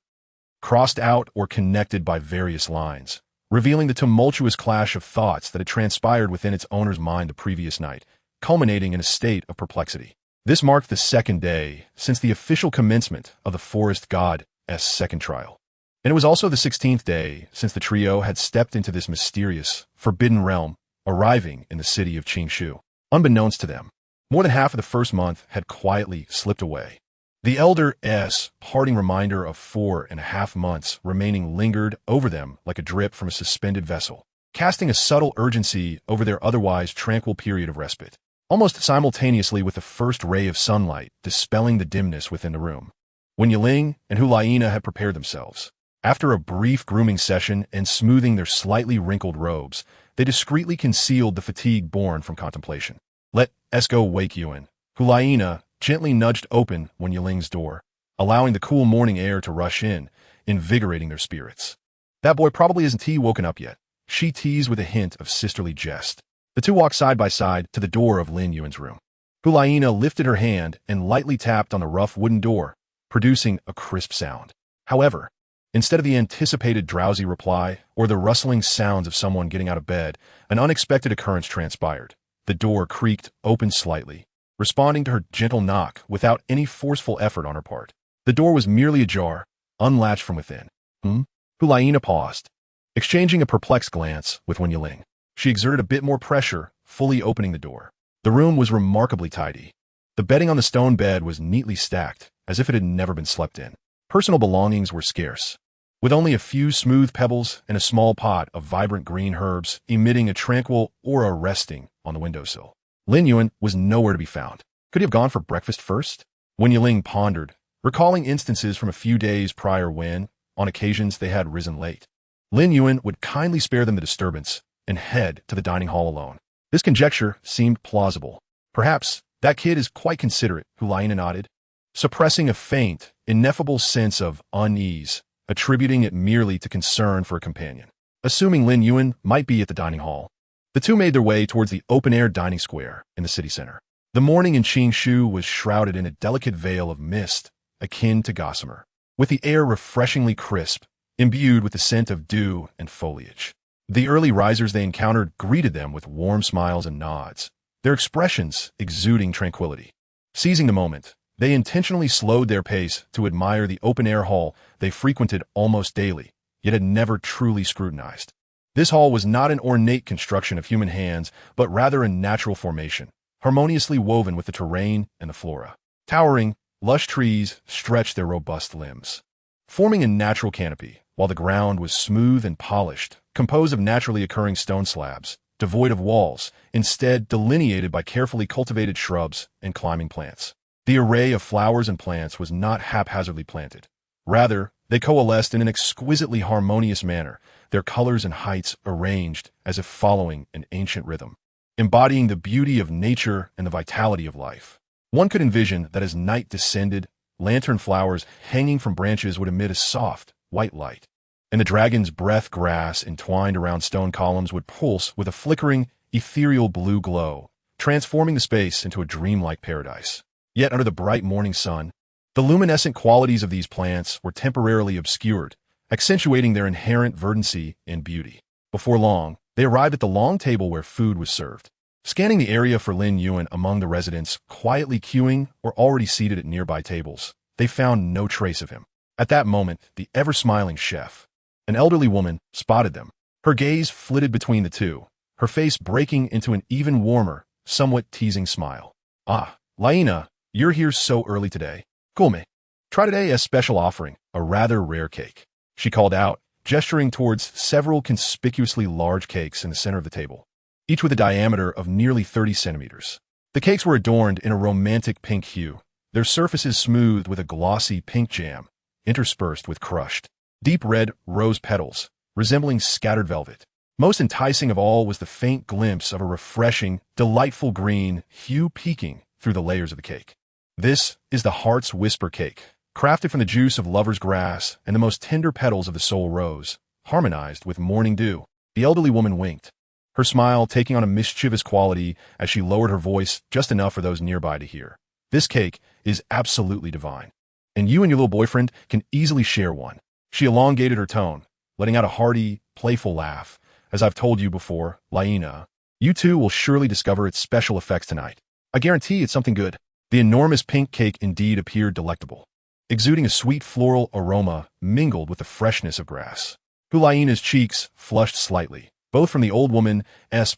crossed out or connected by various lines, revealing the tumultuous clash of thoughts that had transpired within its owner's mind the previous night, culminating in a state of perplexity. This marked the second day since the official commencement of the forest god's second trial, and it was also the 16th day since the trio had stepped into this mysterious, forbidden realm, arriving in the city of Qingshu. Unbeknownst to them, more than half of the first month had quietly slipped away. The elder's parting reminder of 4.5 months remaining lingered over them like a drip from a suspended vessel, casting a subtle urgency over their otherwise tranquil period of respite, almost simultaneously with the first ray of sunlight dispelling the dimness within the room. Wan Yiling and Hu Liena had prepared themselves. After a brief grooming session and smoothing their slightly wrinkled robes, they discreetly concealed the fatigue born from contemplation. Let us go wake Yuan. Hu Liena gently nudged open Wen Yiling's door, allowing the cool morning air to rush in, invigorating their spirits. That boy probably isn't woken up yet, she teased with a hint of sisterly jest. The two walked side by side to the door of Lin Yuan's room. Hu Liena lifted her hand and lightly tapped on the rough wooden door, producing a crisp sound. However, instead of the anticipated drowsy reply or the rustling sounds of someone getting out of bed, an unexpected occurrence transpired. The door creaked open slightly, responding to her gentle knock without any forceful effort on her part. The door was merely ajar, unlatched from within. Hu Liena paused, exchanging a perplexed glance with Wen Yiling. She exerted a bit more pressure, fully opening the door. The room was remarkably tidy. The bedding on the stone bed was neatly stacked, as if it had never been slept in. Personal belongings were scarce, with only a few smooth pebbles and a small pot of vibrant green herbs emitting a tranquil aura resting on the windowsill. Lin Yuan was nowhere to be found. Could he have gone for breakfast first? Wen Yiling pondered, recalling instances from a few days prior when, on occasions, they had risen late. Lin Yuan would kindly spare them the disturbance and head to the dining hall alone. This conjecture seemed plausible. Perhaps that kid is quite considerate, Hu Liena nodded, suppressing a faint, ineffable sense of unease, attributing it merely to concern for a companion. Assuming Lin Yuan might be at the dining hall, the two made their way towards the open-air dining square in the city center. The morning in Qingshu was shrouded in a delicate veil of mist, akin to gossamer, with the air refreshingly crisp, imbued with the scent of dew and foliage. The early risers they encountered greeted them with warm smiles and nods, their expressions exuding tranquility. Seizing the moment, they intentionally slowed their pace to admire the open-air hall they frequented almost daily, yet had never truly scrutinized. This hall was not an ornate construction of human hands, but rather a natural formation, harmoniously woven with the terrain and the flora. Towering, lush trees stretched their robust limbs, forming a natural canopy, while the ground was smooth and polished, composed of naturally occurring stone slabs, devoid of walls, instead delineated by carefully cultivated shrubs and climbing plants. The array of flowers and plants was not haphazardly planted. Rather, they coalesced in an exquisitely harmonious manner, their colors and heights arranged as if following an ancient rhythm, embodying the beauty of nature and the vitality of life. One could envision that as night descended, lantern flowers hanging from branches would emit a soft, white light, and the dragon's breath grass entwined around stone columns would pulse with a flickering, ethereal blue glow, transforming the space into a dreamlike paradise. Yet under the bright morning sun, the luminescent qualities of these plants were temporarily obscured, accentuating their inherent verdancy and beauty. Before long, they arrived at the long table where food was served. Scanning the area for Lin Yuan among the residents quietly queuing or already seated at nearby tables, they found no trace of him. At that moment, the ever-smiling chef, an elderly woman, spotted them. Her gaze flitted between the two, her face breaking into an even warmer, somewhat teasing smile. Ah, Liena, you're here so early today. Come, try today's special offering, a rather rare cake, she called out, gesturing towards several conspicuously large cakes in the center of the table, each with a diameter of nearly 30 centimeters. The cakes were adorned in a romantic pink hue, their surfaces smoothed with a glossy pink jam, interspersed with crushed, deep red rose petals, resembling scattered velvet. Most enticing of all was the faint glimpse of a refreshing, delightful green hue peeking through the layers of the cake. This is the Heart's Whisper cake, crafted from the juice of lover's grass and the most tender petals of the soul rose, harmonized with morning dew. The elderly woman winked, her smile taking on a mischievous quality as she lowered her voice just enough for those nearby to hear. This cake is absolutely divine, and you and your little boyfriend can easily share one. She elongated her tone, letting out a hearty, playful laugh. As I've told you before, Liena, you two will surely discover its special effects tonight. I guarantee it's something good. The enormous pink cake indeed appeared delectable, exuding a sweet floral aroma mingled with the freshness of grass. Hu Liena's cheeks flushed slightly, both from the old woman's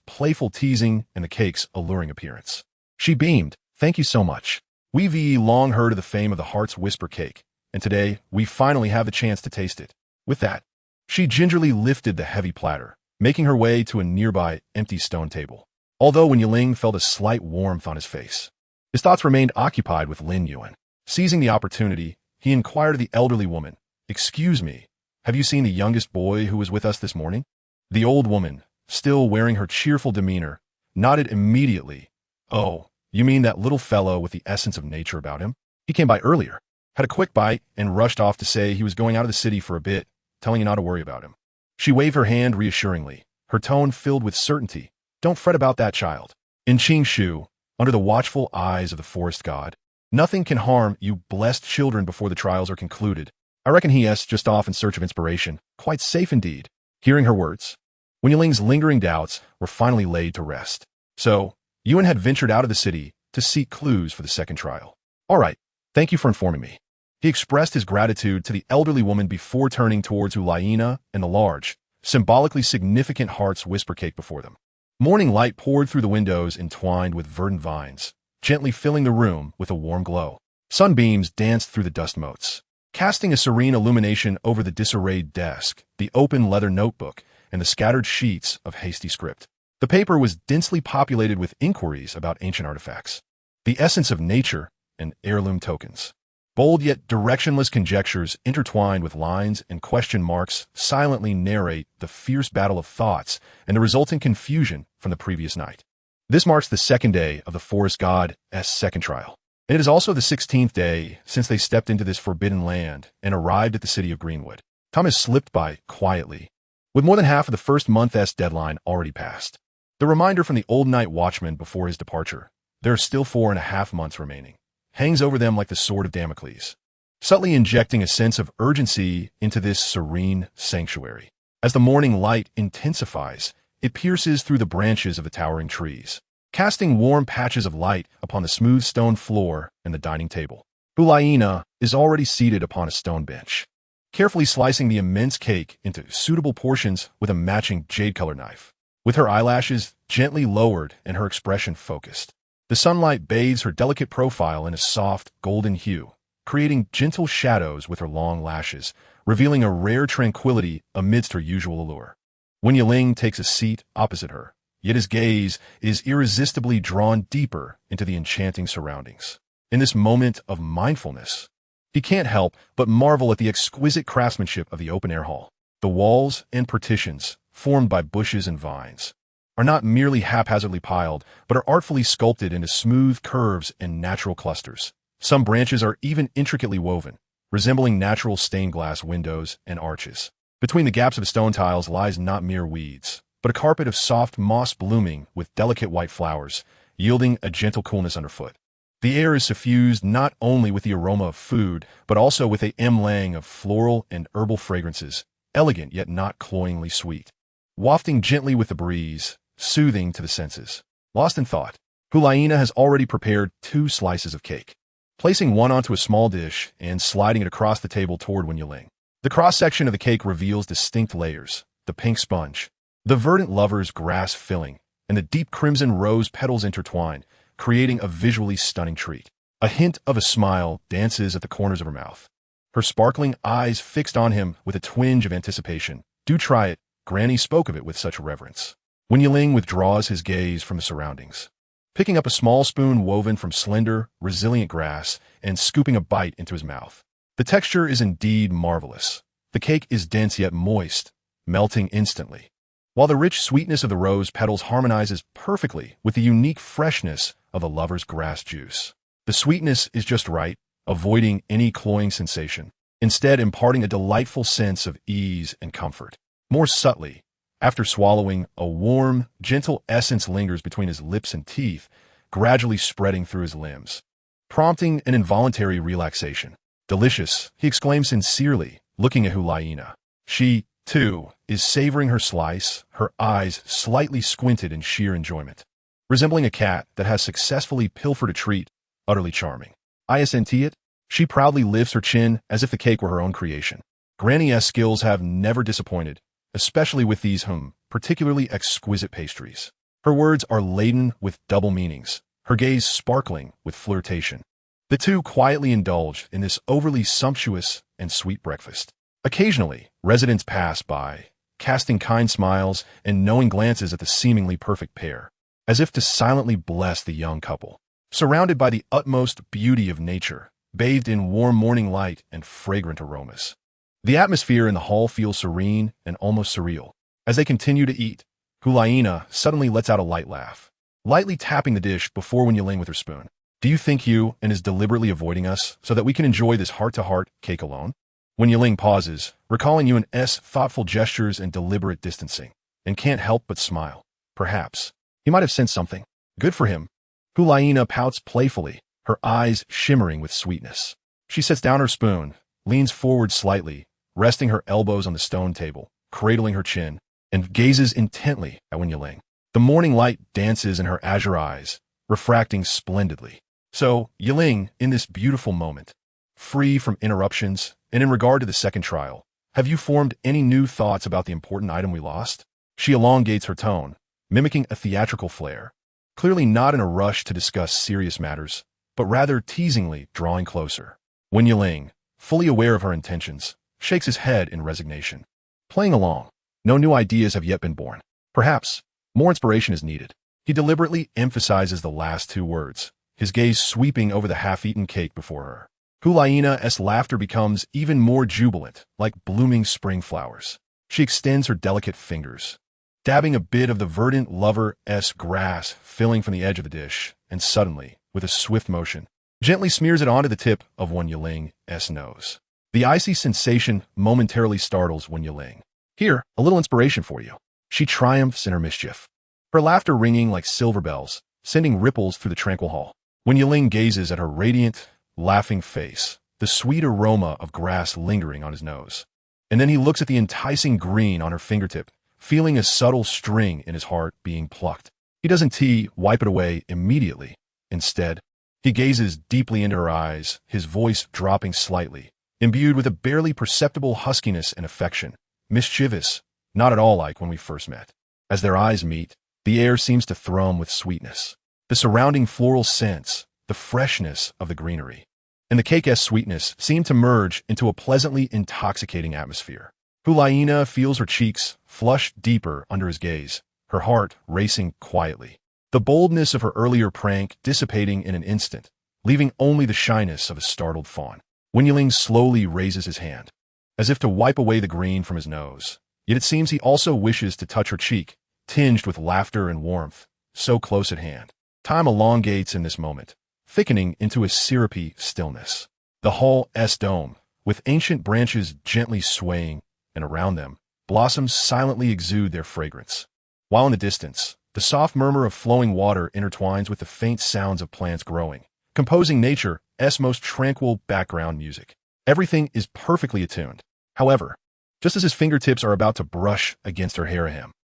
playful teasing and the cake's alluring appearance. She beamed. Thank you so much. We've long heard of the fame of the Heart's Whisper cake, and today we finally have the chance to taste it. With that, she gingerly lifted the heavy platter, making her way to a nearby empty stone table. Although Wen Yiling felt a slight warmth on his face, his thoughts remained occupied with Lin Yuan. Seizing the opportunity, he inquired of the elderly woman, "Excuse me, have you seen the youngest boy who was with us this morning?" The old woman, still wearing her cheerful demeanor, nodded immediately. "Oh, you mean that little fellow with the essence of nature about him? He came by earlier, had a quick bite, and rushed off to say he was going out of the city for a bit, telling you not to worry about him." She waved her hand reassuringly, her tone filled with certainty. "Don't fret about that child. In Qingshu, under the watchful eyes of the forest god, nothing can harm you blessed children before the trials are concluded. I reckon he is just off in search of inspiration. Quite safe indeed." Hearing her words, Wen Yiling's lingering doubts were finally laid to rest. So, Yuan had ventured out of the city to seek clues for the second trial. "All right, thank you for informing me." He expressed his gratitude to the elderly woman before turning towards Hu Liena and the large, symbolically significant heart's whisper cake before them. Morning light poured through the windows entwined with verdant vines, gently filling the room with a warm glow. Sunbeams danced through the dust motes, casting a serene illumination over the disarrayed desk, the open leather notebook, and the scattered sheets of hasty script. The paper was densely populated with inquiries about ancient artifacts, the essence of nature, and heirloom tokens. Bold yet directionless conjectures intertwined with lines and question marks silently narrate the fierce battle of thoughts and the resulting confusion from the previous night. This marks the second day of the forest god's second trial, and it is also the 16th day since they stepped into this forbidden land and arrived at the city of Greenwood. Time has slipped by quietly, with more than half of the first month's deadline already passed. The reminder from the old night watchman before his departure, there are still 4.5 months remaining, hangs over them like the sword of Damocles, subtly injecting a sense of urgency into this serene sanctuary. As the morning light intensifies, it pierces through the branches of the towering trees, casting warm patches of light upon the smooth stone floor and the dining table. Hu Liena is already seated upon a stone bench, carefully slicing the immense cake into suitable portions with a matching jade-colored knife. With her eyelashes gently lowered and her expression focused, the sunlight bathes her delicate profile in a soft, golden hue, creating gentle shadows with her long lashes, revealing a rare tranquility amidst her usual allure. Wen Yiling takes a seat opposite her, yet his gaze is irresistibly drawn deeper into the enchanting surroundings. In this moment of mindfulness, he can't help but marvel at the exquisite craftsmanship of the open-air hall. The walls and partitions, formed by bushes and vines, are not merely haphazardly piled, but are artfully sculpted into smooth curves and natural clusters. Some branches are even intricately woven, resembling natural stained glass windows and arches. Between the gaps of the stone tiles lies not mere weeds, but a carpet of soft moss blooming with delicate white flowers, yielding a gentle coolness underfoot. The air is suffused not only with the aroma of food, but also with a emlang of floral and herbal fragrances, elegant yet not cloyingly sweet, wafting gently with the breeze, soothing to the senses. Lost in thought, Hu Liena has already prepared 2 slices of cake, placing one onto a small dish and sliding it across the table toward Wen Yiling. The cross-section of the cake reveals distinct layers: the pink sponge, the verdant lover's grass filling, and the deep crimson rose petals intertwined, creating a visually stunning treat. A hint of a smile dances at the corners of her mouth, her sparkling eyes fixed on him with a twinge of anticipation. "Do try it," Granny spoke of it with such reverence. Wen Yiling withdraws his gaze from the surroundings, picking up a small spoon woven from slender, resilient grass and scooping a bite into his mouth. The texture is indeed marvelous. The cake is dense yet moist, melting instantly, while the rich sweetness of the rose petals harmonizes perfectly with the unique freshness of the lover's grass juice. The sweetness is just right, avoiding any cloying sensation, instead imparting a delightful sense of ease and comfort. More subtly, after swallowing, a warm, gentle essence lingers between his lips and teeth, gradually spreading through his limbs, prompting an involuntary relaxation. "Delicious," he exclaims sincerely, looking at Hu Liena. She, too, is savoring her slice, her eyes slightly squinted in sheer enjoyment. Resembling a cat that has successfully pilfered a treat, utterly charming. "Isn't it?" She proudly lifts her chin as if the cake were her own creation. Granny's skills have never disappointed, especially with these particularly exquisite pastries. Her words are laden with double meanings, her gaze sparkling with flirtation. The two quietly indulge in this overly sumptuous and sweet breakfast. Occasionally, residents pass by, casting kind smiles and knowing glances at the seemingly perfect pair, as if to silently bless the young couple. Surrounded by the utmost beauty of nature, bathed in warm morning light and fragrant aromas, the atmosphere in the hall feels serene and almost surreal. As they continue to eat, Hu Liena suddenly lets out a light laugh, lightly tapping the dish before Wen Yiling with her spoon. Do you think Hu and is deliberately avoiding us so that we can enjoy this heart-to-heart cake alone? Wen Yiling pauses, recalling Yuan's thoughtful gestures and deliberate distancing, and can't help but smile. Perhaps he might have sensed something. Good for him. Hu Liena pouts playfully, her eyes shimmering with sweetness. She sets down her spoon, leans forward slightly, resting her elbows on the stone table, cradling her chin, and gazes intently at Wen Yiling. The morning light dances in her azure eyes, refracting splendidly. So, Yiling, in this beautiful moment, free from interruptions, and in regard to the second trial, have you formed any new thoughts about the important item we lost? She elongates her tone, mimicking a theatrical flair, clearly not in a rush to discuss serious matters, but rather teasingly drawing closer. Wen Yiling, fully aware of her intentions, shakes his head in resignation. Playing along, no new ideas have yet been born. Perhaps more inspiration is needed. He deliberately emphasizes the last two words, his gaze sweeping over the half-eaten cake before her. Hu Liena's laughter becomes even more jubilant, like blooming spring flowers. She extends her delicate fingers, dabbing a bit of the verdant lover's grass filling from the edge of the dish, and suddenly, with a swift motion, gently smears it onto the tip of Wen Yiling's nose. The icy sensation momentarily startles Wen Yiling. Here, a little inspiration for you. She triumphs in her mischief, her laughter ringing like silver bells, sending ripples through the tranquil hall. Wen Yiling gazes at her radiant, laughing face, the sweet aroma of grass lingering on his nose. And then he looks at the enticing green on her fingertip, feeling a subtle string in his heart being plucked. He doesn't wipe it away immediately. Instead, he gazes deeply into her eyes, his voice dropping slightly, imbued with a barely perceptible huskiness and affection, mischievous, not at all like when we first met. As their eyes meet, the air seems to thrum with sweetness. The surrounding floral scents, the freshness of the greenery, and the cake's sweetness seem to merge into a pleasantly intoxicating atmosphere. Hu Liena feels her cheeks flush deeper under his gaze, her heart racing quietly. The boldness of her earlier prank dissipating in an instant, leaving only the shyness of a startled fawn. Wen Yiling slowly raises his hand, as if to wipe away the green from his nose. Yet it seems he also wishes to touch her cheek, tinged with laughter and warmth, so close at hand. Time elongates in this moment, thickening into a syrupy stillness. The hall's dome, with ancient branches gently swaying, and around them, blossoms silently exude their fragrance. While in the distance, the soft murmur of flowing water intertwines with the faint sounds of plants growing, composing nature's most tranquil background music. Everything is perfectly attuned. However, just as his fingertips are about to brush against her hair,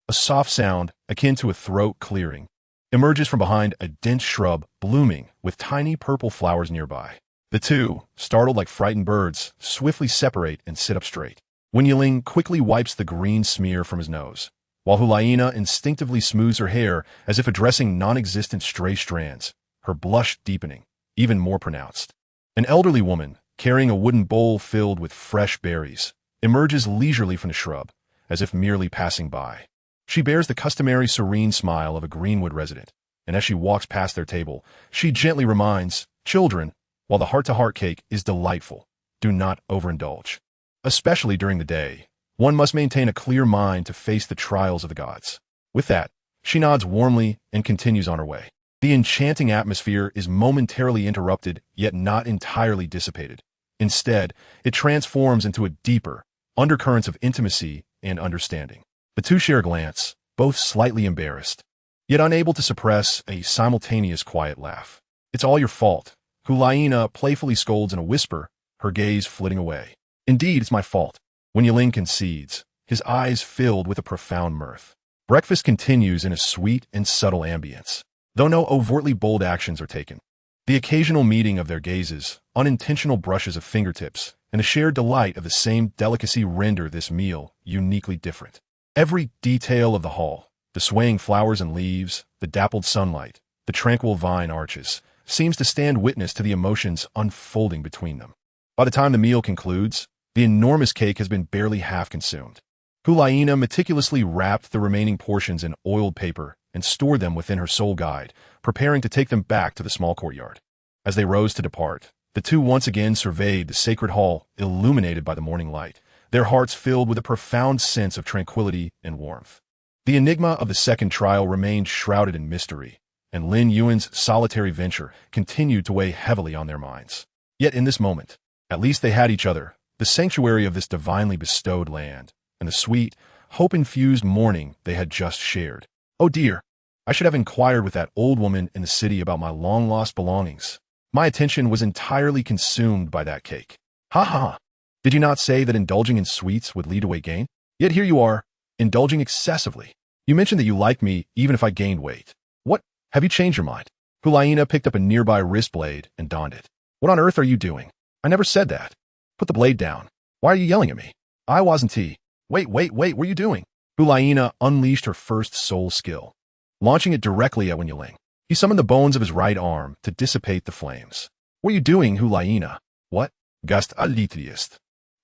a soft sound, akin to a throat clearing, emerges from behind a dense shrub blooming with tiny purple flowers nearby. The two, startled like frightened birds, swiftly separate and sit up straight. Wen Yiling quickly wipes the green smear from his nose, while Hu Liena instinctively smooths her hair as if addressing non-existent stray strands, her blush deepening, even more pronounced. An elderly woman, carrying a wooden bowl filled with fresh berries, emerges leisurely from the shrub, as if merely passing by. She bears the customary serene smile of a Greenwood resident, and as she walks past their table, she gently reminds, "Children, while the heart-to-heart cake is delightful, do not overindulge. Especially during the day, one must maintain a clear mind to face the trials of the gods." With that, she nods warmly and continues on her way. The enchanting atmosphere is momentarily interrupted, yet not entirely dissipated. Instead, it transforms into a deeper undercurrents of intimacy and understanding. The two share a glance, both slightly embarrassed, yet unable to suppress a simultaneous quiet laugh. "It's all your fault," Hu Liena playfully scolds in a whisper, her gaze flitting away. "Indeed, it's my fault," Wen Yiling concedes, his eyes filled with a profound mirth. Breakfast continues in a sweet and subtle ambience, though no overtly bold actions are taken. The occasional meeting of their gazes, unintentional brushes of fingertips, and a shared delight of the same delicacy render this meal uniquely different. Every detail of the hall, the swaying flowers and leaves, the dappled sunlight, the tranquil vine arches, seems to stand witness to the emotions unfolding between them. By the time the meal concludes, the enormous cake has been barely half consumed. Hu Liena meticulously wrapped the remaining portions in oiled paper and stored them within her soul guide, preparing to take them back to the small courtyard. As they rose to depart, the two once again surveyed the sacred hall illuminated by the morning light, their hearts filled with a profound sense of tranquility and warmth. The enigma of the second trial remained shrouded in mystery, and Lin Yuan's solitary venture continued to weigh heavily on their minds. Yet in this moment, at least they had each other, the sanctuary of this divinely bestowed land, and the sweet, hope-infused morning they had just shared. Oh dear, I should have inquired with that old woman in the city about my long-lost belongings. My attention was entirely consumed by that cake. Ha ha! Did you not say that indulging in sweets would lead to weight gain? Yet here you are, indulging excessively. You mentioned that you liked me even if I gained weight. What? Have you changed your mind? Hu Liena picked up a nearby wrist blade and donned it. What on earth are you doing? I never said that. Put the blade down. Why are you yelling at me? I wasn't. Wait, what are you doing? Hu Liena unleashed her first soul skill, launching it directly at Wen Yiling. He summoned the bones of his right arm to dissipate the flames. What are you doing, Hu Liena? What? Gust alitiest.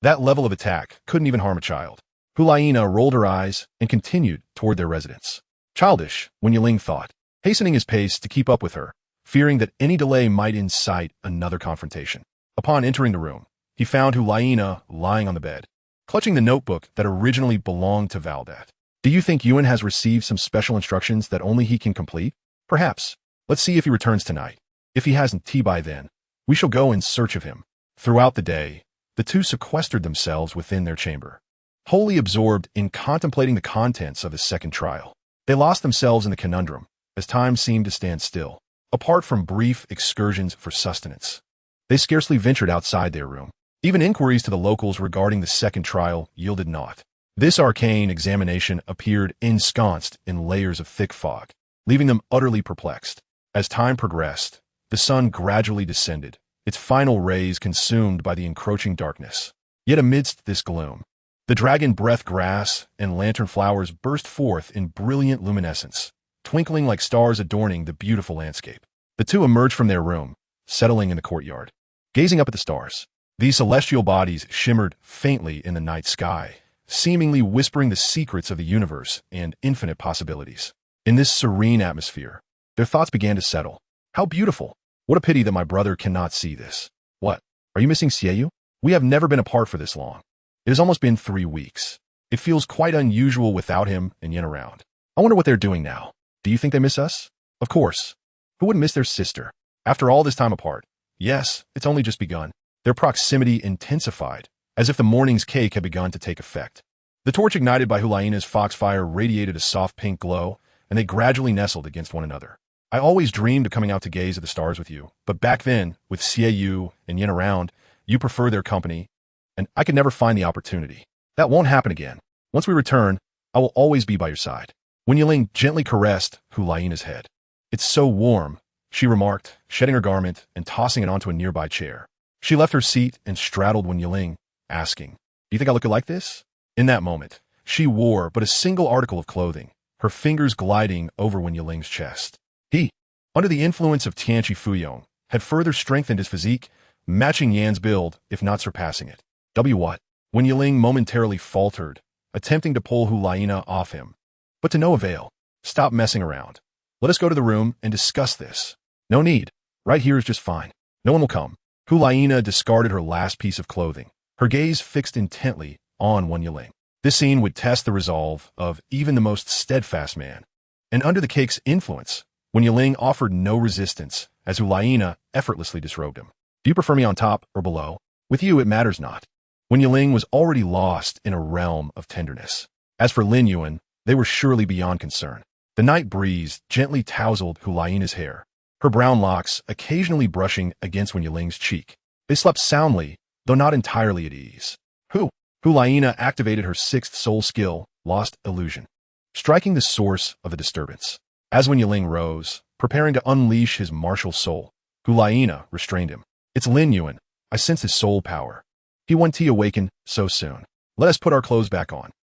That level of attack couldn't even harm a child. Hu Liena rolled her eyes and continued toward their residence. Childish, Wen Yiling thought, hastening his pace to keep up with her, fearing that any delay might incite another confrontation. Upon entering the room, he found Hu Liena lying on the bed, clutching the notebook that originally belonged to Valdat. Do you think Yuan has received some special instructions that only he can complete? Perhaps. Let's see if he returns tonight. If he hasn't by then, we shall go in search of him. Throughout the day, the two sequestered themselves within their chamber, wholly absorbed in contemplating the contents of the second trial. They lost themselves in the conundrum, as time seemed to stand still, apart from brief excursions for sustenance. They scarcely ventured outside their room. Even inquiries to the locals regarding the second trial yielded naught. This arcane examination appeared ensconced in layers of thick fog, leaving them utterly perplexed. As time progressed, the sun gradually descended, its final rays consumed by the encroaching darkness. Yet amidst this gloom, the dragon breath grass and lantern flowers burst forth in brilliant luminescence, twinkling like stars adorning the beautiful landscape. The two emerged from their room, settling in the courtyard. Gazing up at the stars, these celestial bodies shimmered faintly in the night sky, seemingly whispering the secrets of the universe and infinite possibilities. In this serene atmosphere, their thoughts began to settle. How beautiful! What a pity that my brother cannot see this. What? Are you missing Xieyu? We have never been apart for this long. It has almost been 3 weeks. It feels quite unusual without him and Yin around. I wonder what they're doing now. Do you think they miss us? Of course. Who wouldn't miss their sister? After all this time apart. Yes, it's only just begun. Their proximity intensified, as if the morning's cake had begun to take effect. The torch ignited by Hu Liena's foxfire radiated a soft pink glow, and they gradually nestled against one another. I always dreamed of coming out to gaze at the stars with you, but back then, with Xieyu and Yin around, you prefer their company, and I could never find the opportunity. That won't happen again. Once we return, I will always be by your side. Wen Yiling gently caressed Hu Liena's head. It's so warm, she remarked, shedding her garment and tossing it onto a nearby chair. She left her seat and straddled Wen Yiling, asking, Do you think I look like this? In that moment, she wore but a single article of clothing, her fingers gliding over Wen Yiling's chest. He, under the influence of Tianqi Fuyong, had further strengthened his physique, matching Yan's build, if not surpassing it. What? Wen Yiling momentarily faltered, attempting to pull Hu Liena off him. But to no avail. Stop messing around. Let us go to the room and discuss this. No need. Right here is just fine. No one will come. Hu Liena discarded her last piece of clothing, her gaze fixed intently on Wen Yiling. This scene would test the resolve of even the most steadfast man. And under the cake's influence, Wen Yiling offered no resistance as Hu Liena effortlessly disrobed him. Do you prefer me on top or below? With you, it matters not. Wen Yiling was already lost in a realm of tenderness. As for Lin Yuan, they were surely beyond concern. The night breeze gently tousled Hu Liena's hair, her brown locks occasionally brushing against Wen Yiling's cheek. They slept soundly, though not entirely at ease. Hu Liena activated her 6th soul skill, Lost Illusion, striking the source of the disturbance. As Wen Yiling rose, preparing to unleash his martial soul, Hu Liena restrained him. It's Lin Yuan. I sense his soul power. He won't awaken so soon. Let us put our clothes back on.